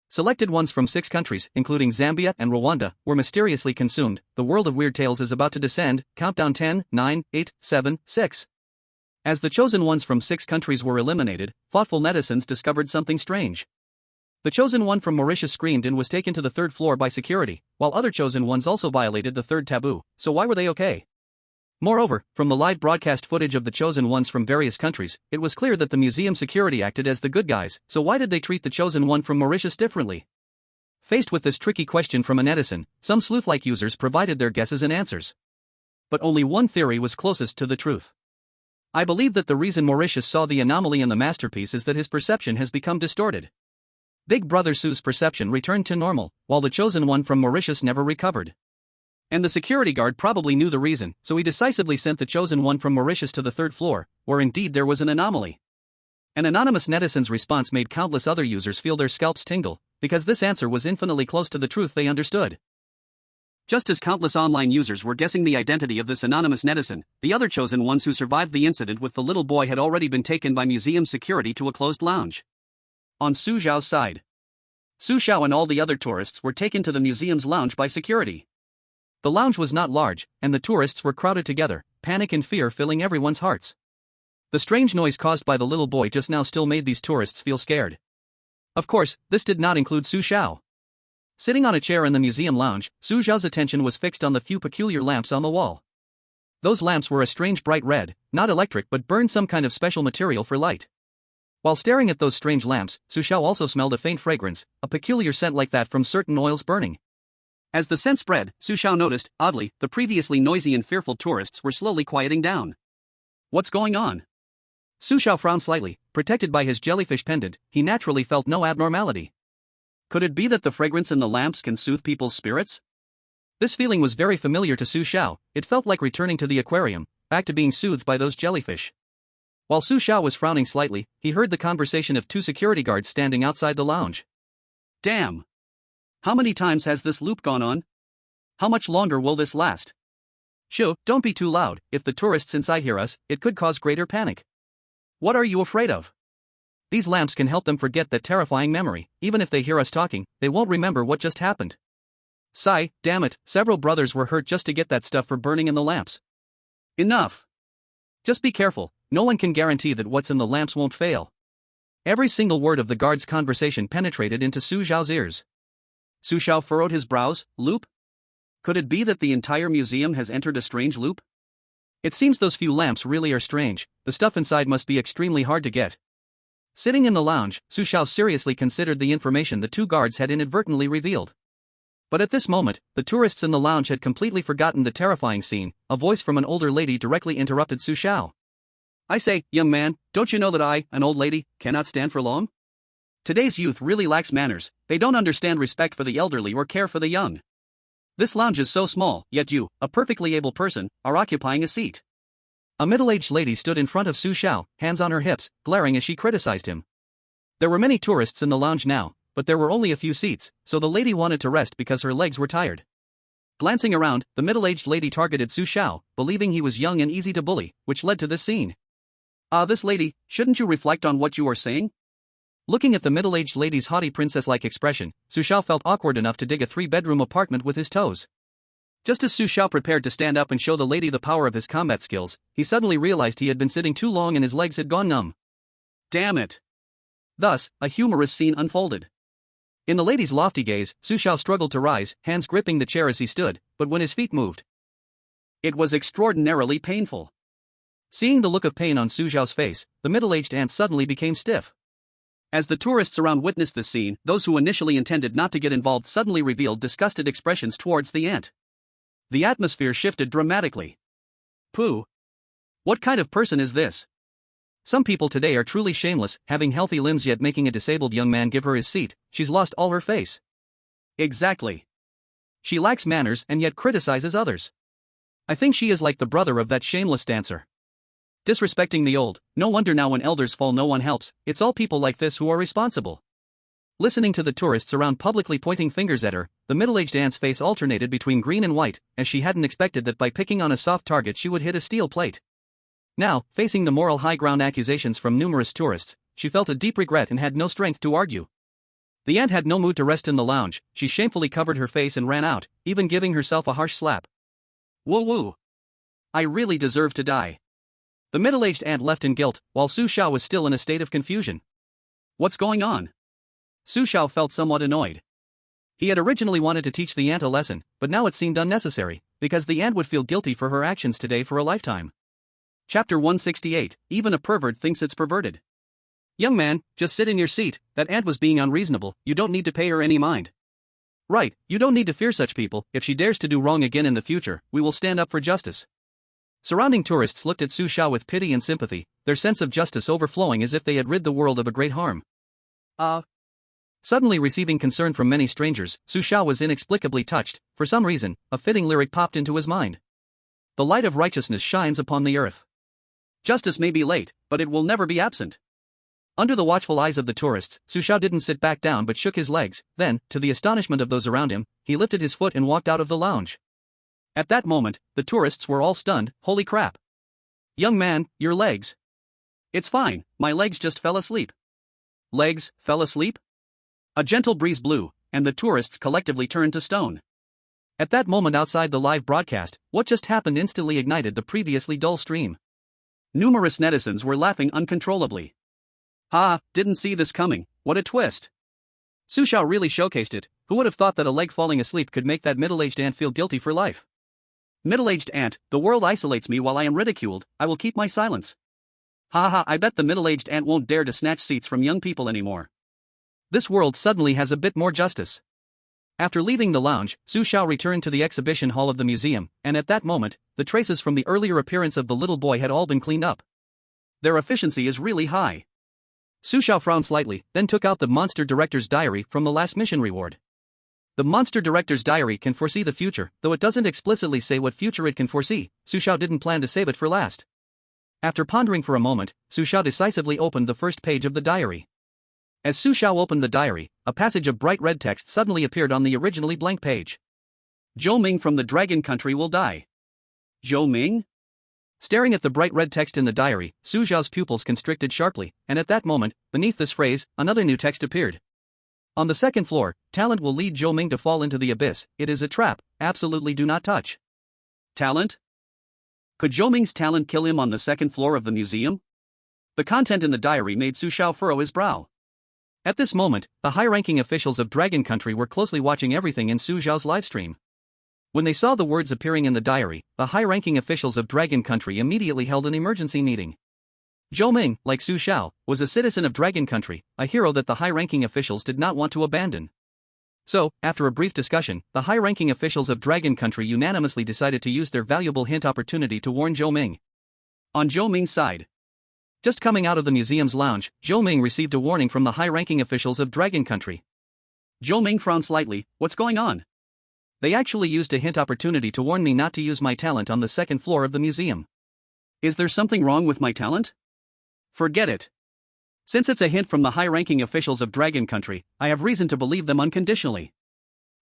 Selected ones from 6 countries, including Zambia and Rwanda, were mysteriously consumed. The world of weird tales is about to descend. Countdown 10, 9, 8, 7, 6. As the chosen ones from 6 countries were eliminated, thoughtful netizens discovered something strange. The chosen one from Mauritius screamed and was taken to the 3rd floor by security, while other chosen ones also violated the 3rd taboo, so why were they okay? Moreover, from the live broadcast footage of the chosen ones from various countries, it was clear that the museum security acted as the good guys, so why did they treat the chosen one from Mauritius differently? Faced with this tricky question from a netizen, some sleuth-like users provided their guesses and answers. But only one theory was closest to the truth. I believe that the reason Mauritius saw the anomaly in the masterpiece is that his perception has become distorted. Big Brother Su's perception returned to normal, while the chosen one from Mauritius never recovered. And the security guard probably knew the reason, so he decisively sent the chosen one from Mauritius to the 3rd floor, where indeed there was an anomaly. An anonymous netizen's response made countless other users feel their scalps tingle, because this answer was infinitely close to the truth they understood. Just as countless online users were guessing the identity of this anonymous netizen, the other chosen ones who survived the incident with the little boy had already been taken by museum security to a closed lounge. On Su Xiao's side, Su Xiao and all the other tourists were taken to the museum's lounge by security. The lounge was not large, and the tourists were crowded together, panic and fear filling everyone's hearts. The strange noise caused by the little boy just now still made these tourists feel scared. Of course, this did not include Su Xiao. Sitting on a chair in the museum lounge, Su Xiao's attention was fixed on the few peculiar lamps on the wall. Those lamps were a strange bright red, not electric but burned some kind of special material for light. While staring at those strange lamps, Su Xiao also smelled a faint fragrance, a peculiar scent like that from certain oils burning. As the scent spread, Su Xiao noticed, oddly, the previously noisy and fearful tourists were slowly quieting down. What's going on? Su Xiao frowned slightly. Protected by his jellyfish pendant, he naturally felt no abnormality. Could it be that the fragrance in the lamps can soothe people's spirits? This feeling was very familiar to Su Xiao. It felt like returning to the aquarium, back to being soothed by those jellyfish. While Su Xiao was frowning slightly, he heard the conversation of 2 security guards standing outside the lounge. Damn! How many times has this loop gone on? How much longer will this last? Shoo, don't be too loud. If the tourists inside hear us, it could cause greater panic. What are you afraid of? These lamps can help them forget that terrifying memory. Even if they hear us talking, they won't remember what just happened. Sigh, damn it, several brothers were hurt just to get that stuff for burning in the lamps. Enough. Just be careful, no one can guarantee that what's in the lamps won't fail. Every single word of the guard's conversation penetrated into Su Xiao's ears. Su Xiao furrowed his brows. Loop? Could it be that the entire museum has entered a strange loop? It seems those few lamps really are strange. The stuff inside must be extremely hard to get. Sitting in the lounge, Su Xiao seriously considered the information the 2 guards had inadvertently revealed. But at this moment, the tourists in the lounge had completely forgotten the terrifying scene. A voice from an older lady directly interrupted Su Xiao. I say, young man, don't you know that I, an old lady, cannot stand for long? Today's youth really lacks manners. They don't understand respect for the elderly or care for the young. This lounge is so small, yet you, a perfectly able person, are occupying a seat. A middle-aged lady stood in front of Su Xiao, hands on her hips, glaring as she criticized him. There were many tourists in the lounge now, but there were only a few seats, so the lady wanted to rest because her legs were tired. Glancing around, the middle-aged lady targeted Su Xiao, believing he was young and easy to bully, which led to this scene. This lady, shouldn't you reflect on what you are saying? Looking at the middle-aged lady's haughty princess-like expression, Su Xiao felt awkward enough to dig a 3-bedroom apartment with his toes. Just as Su Xiao prepared to stand up and show the lady the power of his combat skills, he suddenly realized he had been sitting too long and his legs had gone numb. Damn it! Thus, a humorous scene unfolded. In the lady's lofty gaze, Su Xiao struggled to rise, hands gripping the chair as he stood, but when his feet moved, it was extraordinarily painful. Seeing the look of pain on Su Xiao's face, the middle-aged aunt suddenly became stiff. As the tourists around witnessed this scene, those who initially intended not to get involved suddenly revealed disgusted expressions towards the aunt. The atmosphere shifted dramatically. Pooh! What kind of person is this? Some people today are truly shameless, having healthy limbs yet making a disabled young man give her his seat. She's lost all her face. Exactly. She lacks manners and yet criticizes others. I think she is like the brother of that shameless dancer. Disrespecting the old, no wonder now when elders fall no one helps, it's all people like this who are responsible. Listening to the tourists around publicly pointing fingers at her, the middle-aged aunt's face alternated between green and white, as she hadn't expected that by picking on a soft target she would hit a steel plate. Now, facing the moral high ground accusations from numerous tourists, she felt a deep regret and had no strength to argue. The aunt had no mood to rest in the lounge, she shamefully covered her face and ran out, even giving herself a harsh slap. Woo woo. I really deserve to die. The middle-aged aunt left in guilt, while Su Xiao was still in a state of confusion. What's going on? Su Xiao felt somewhat annoyed. He had originally wanted to teach the aunt a lesson, but now it seemed unnecessary, because the aunt would feel guilty for her actions today for a lifetime. Chapter 168, Even a pervert thinks it's perverted. Young man, just sit in your seat, that aunt was being unreasonable, you don't need to pay her any mind. Right, you don't need to fear such people, if she dares to do wrong again in the future, we will stand up for justice. Surrounding tourists looked at Su Xiao with pity and sympathy, their sense of justice overflowing as if they had rid the world of a great harm. Suddenly receiving concern from many strangers, Su Xiao was inexplicably touched. For some reason, a fitting lyric popped into his mind. The light of righteousness shines upon the earth. Justice may be late, but it will never be absent. Under the watchful eyes of the tourists, Su Xiao didn't sit back down but shook his legs, then, to the astonishment of those around him, he lifted his foot and walked out of the lounge. At that moment, the tourists were all stunned. Holy crap. Young man, your legs. It's fine, my legs just fell asleep. Legs fell asleep? A gentle breeze blew, and the tourists collectively turned to stone. At that moment outside the live broadcast, what just happened instantly ignited the previously dull stream. Numerous netizens were laughing uncontrollably. Ha, didn't see this coming, what a twist. Su Xiao really showcased it, who would have thought that a leg falling asleep could make that middle-aged aunt feel guilty for life? Middle-aged aunt, the world isolates me while I am ridiculed, I will keep my silence. Ha ha, I bet the middle-aged aunt won't dare to snatch seats from young people anymore. This world suddenly has a bit more justice. After leaving the lounge, Su Xiao returned to the exhibition hall of the museum, and at that moment, the traces from the earlier appearance of the little boy had all been cleaned up. Their efficiency is really high. Su Xiao frowned slightly, then took out the Monster Director's Diary from the last mission reward. The Monster Director's Diary can foresee the future, though it doesn't explicitly say what future it can foresee. Su Xiao didn't plan to save it for last. After pondering for a moment, Su Xiao decisively opened the first page of the diary. As Su Xiao opened the diary, a passage of bright red text suddenly appeared on the originally blank page. Zhou Ming from the Dragon Country will die. Zhou Ming? Staring at the bright red text in the diary, Su Xiao's pupils constricted sharply, and at that moment, beneath this phrase, another new text appeared. On the second floor, talent will lead Zhou Ming to fall into the abyss, it is a trap, absolutely do not touch. Talent? Could Zhou Ming's talent kill him on the second floor of the museum? The content in the diary made Su Xiao furrow his brow. At this moment, the high-ranking officials of Dragon Country were closely watching everything in Su Xiao's livestream. When they saw the words appearing in the diary, the high-ranking officials of Dragon Country immediately held an emergency meeting. Zhou Ming, like Su Xiao, was a citizen of Dragon Country, a hero that the high-ranking officials did not want to abandon. So, after a brief discussion, the high-ranking officials of Dragon Country unanimously decided to use their valuable hint opportunity to warn Zhou Ming. On Zhou Ming's side, just coming out of the museum's lounge, Zhou Ming received a warning from the high-ranking officials of Dragon Country. Zhou Ming frowned slightly. What's going on? They actually used a hint opportunity to warn me not to use my talent on the second floor of the museum. Is there something wrong with my talent? Forget it. Since it's a hint from the high-ranking officials of Dragon Country, I have reason to believe them unconditionally.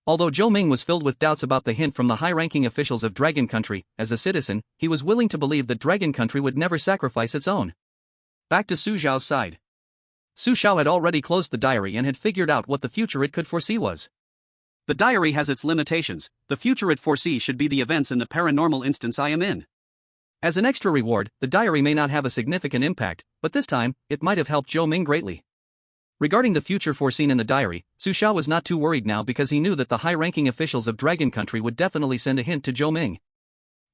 Although Zhou Ming was filled with doubts about the hint from the high-ranking officials of Dragon Country, as a citizen, he was willing to believe that Dragon Country would never sacrifice its own. Back to Su Xiao's side. Su Xiao had already closed the diary and had figured out what the future it could foresee was. The diary has its limitations, the future it foresees should be the events in the paranormal instance I am in. As an extra reward, the diary may not have a significant impact, but this time, it might have helped Zhou Ming greatly. Regarding the future foreseen in the diary, Su Xiao was not too worried now because he knew that the high-ranking officials of Dragon Country would definitely send a hint to Zhou Ming.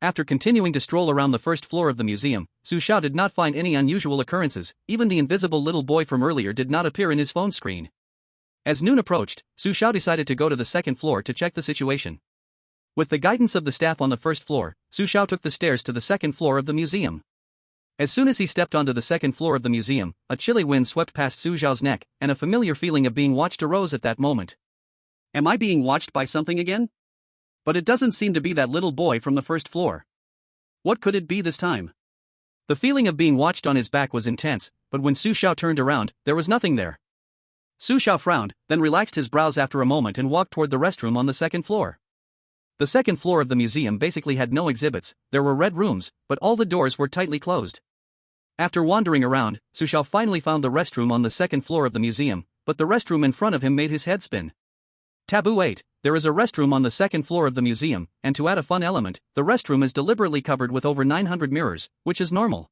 After continuing to stroll around the first floor of the museum, Su Xiao did not find any unusual occurrences, even the invisible little boy from earlier did not appear in his phone screen. As noon approached, Su Xiao decided to go to the second floor to check the situation. With the guidance of the staff on the first floor, Su Xiao took the stairs to the second floor of the museum. As soon as he stepped onto the second floor of the museum, a chilly wind swept past Su Xiao's neck, and a familiar feeling of being watched arose at that moment. Am I being watched by something again? But it doesn't seem to be that little boy from the first floor. What could it be this time? The feeling of being watched on his back was intense, but when Su Xiao turned around, there was nothing there. Su Xiao frowned, then relaxed his brows after a moment and walked toward the restroom on the second floor. The second floor of the museum basically had no exhibits. There were red rooms, but all the doors were tightly closed. After wandering around, Su Xiao finally found the restroom on the second floor of the museum, but the restroom in front of him made his head spin. Taboo 8. There is a restroom on the second floor of the museum, and to add a fun element, the restroom is deliberately covered with over 900 mirrors, which is normal.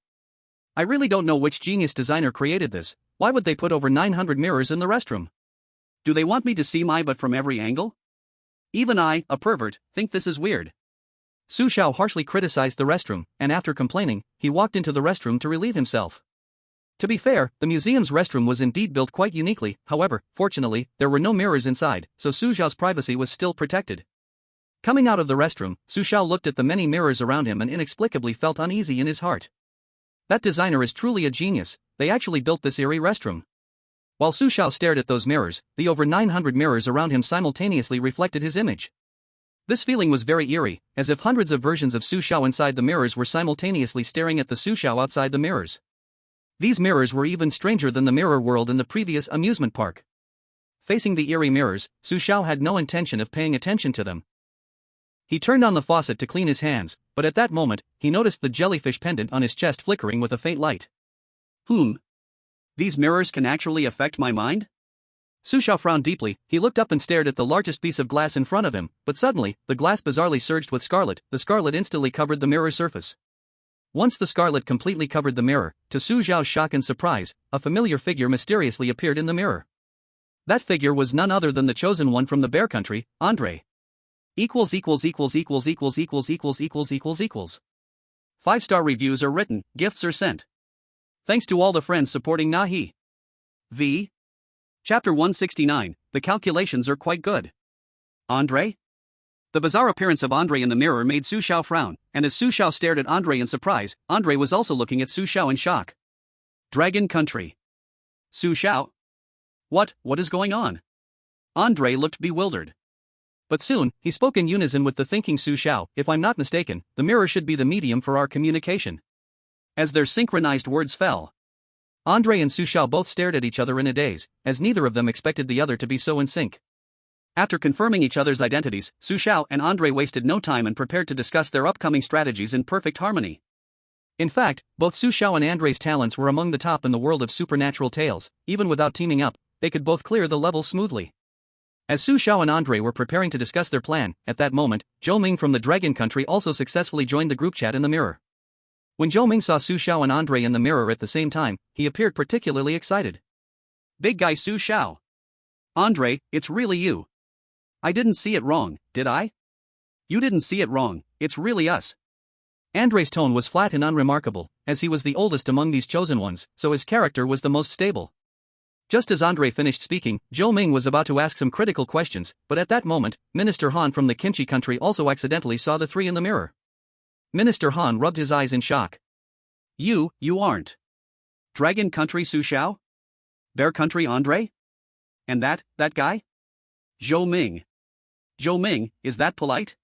I really don't know which genius designer created this. Why would they put over 900 mirrors in the restroom? Do they want me to see my butt from every angle? Even I, a pervert, think this is weird. Su Xiao harshly criticized the restroom, and after complaining, he walked into the restroom to relieve himself. To be fair, the museum's restroom was indeed built quite uniquely. However, fortunately, there were no mirrors inside, so Su Xiao's privacy was still protected. Coming out of the restroom, Su Xiao looked at the many mirrors around him and inexplicably felt uneasy in his heart. That designer is truly a genius. They actually built this eerie restroom. While Su Xiao stared at those mirrors, the over 900 mirrors around him simultaneously reflected his image. This feeling was very eerie, as if hundreds of versions of Su Xiao inside the mirrors were simultaneously staring at the Su Xiao outside the mirrors. These mirrors were even stranger than the mirror world in the previous amusement park. Facing the eerie mirrors, Su Xiao had no intention of paying attention to them. He turned on the faucet to clean his hands, but at that moment, he noticed the jellyfish pendant on his chest flickering with a faint light. These mirrors can actually affect my mind? Su Xiao frowned deeply. He looked up and stared at the largest piece of glass in front of him, but suddenly, the glass bizarrely surged with scarlet. The scarlet instantly covered the mirror surface. Once the scarlet completely covered the mirror, to Su Xiao's shock and surprise, a familiar figure mysteriously appeared in the mirror. That figure was none other than the chosen one from the Bear Country, Andre. == 5-star reviews are written, gifts are sent. Thanks to all the friends supporting Nahi. V. Chapter 169, the calculations are quite good. Andre? The bizarre appearance of Andre in the mirror made Su Xiao frown, and as Su Xiao stared at Andre in surprise, Andre was also looking at Su Xiao in shock. Dragon Country. Su Xiao? What is going on? Andre looked bewildered. But soon, he spoke in unison with the thinking Su Xiao. If I'm not mistaken, the mirror should be the medium for our communication. As their synchronized words fell, Andre and Su Xiao both stared at each other in a daze, as neither of them expected the other to be so in sync. After confirming each other's identities, Su Xiao and Andre wasted no time and prepared to discuss their upcoming strategies in perfect harmony. In fact, both Su Xiao and Andre's talents were among the top in the world of supernatural tales. Even without teaming up, they could both clear the level smoothly. As Su Xiao and Andre were preparing to discuss their plan, at that moment, Zhou Ming from the Dragon Country also successfully joined the group chat in the mirror. When Zhou Ming saw Su Xiao and Andre in the mirror at the same time, he appeared particularly excited. Big guy Su Xiao. Andre, it's really you. I didn't see it wrong, did I? You didn't see it wrong, it's really us. Andre's tone was flat and unremarkable, as he was the oldest among these chosen ones, so his character was the most stable. Just as Andre finished speaking, Zhou Ming was about to ask some critical questions, but at that moment, Minister Han from the Kimchi country also accidentally saw the three in the mirror. Minister Han rubbed his eyes in shock. You aren't. Dragon Country Su Xiao? Bear Country Andre? And that guy? Zhou Ming. Zhou Ming, is that polite?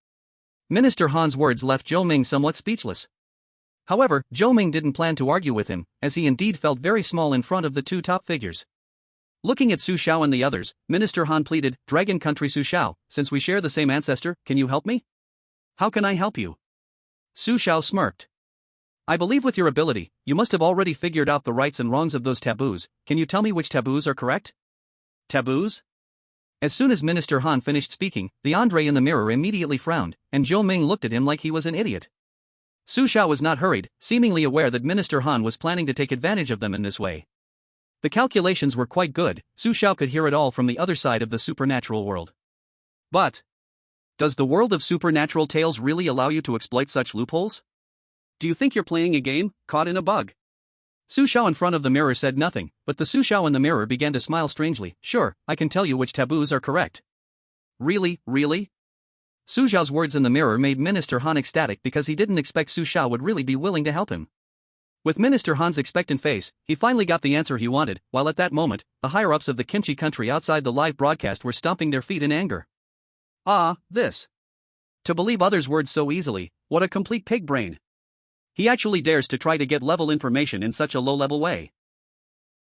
Minister Han's words left Zhou Ming somewhat speechless. However, Zhou Ming didn't plan to argue with him, as he indeed felt very small in front of the two top figures. Looking at Su Xiao and the others, Minister Han pleaded, Dragon Country Su Xiao, since we share the same ancestor, can you help me? How can I help you? Su Xiao smirked. I believe with your ability, you must have already figured out the rights and wrongs of those taboos. Can you tell me which taboos are correct? Taboos? As soon as Minister Han finished speaking, the Andre in the mirror immediately frowned, and Zhou Ming looked at him like he was an idiot. Su Xiao was not hurried, seemingly aware that Minister Han was planning to take advantage of them in this way. The calculations were quite good. Su Xiao could hear it all from the other side of the supernatural world. But does the world of supernatural tales really allow you to exploit such loopholes? Do you think you're playing a game, caught in a bug? Su Xiao in front of the mirror said nothing, but the Su Xiao in the mirror began to smile strangely. Sure, I can tell you which taboos are correct. Really? Su Xiao's words in the mirror made Minister Han ecstatic because he didn't expect Su Xiao would really be willing to help him. With Minister Han's expectant face, he finally got the answer he wanted, while at that moment, the higher-ups of the Kimchi country outside the live broadcast were stomping their feet in anger. This. To believe others' words so easily, what a complete pig brain. He actually dares to try to get level information in such a low-level way.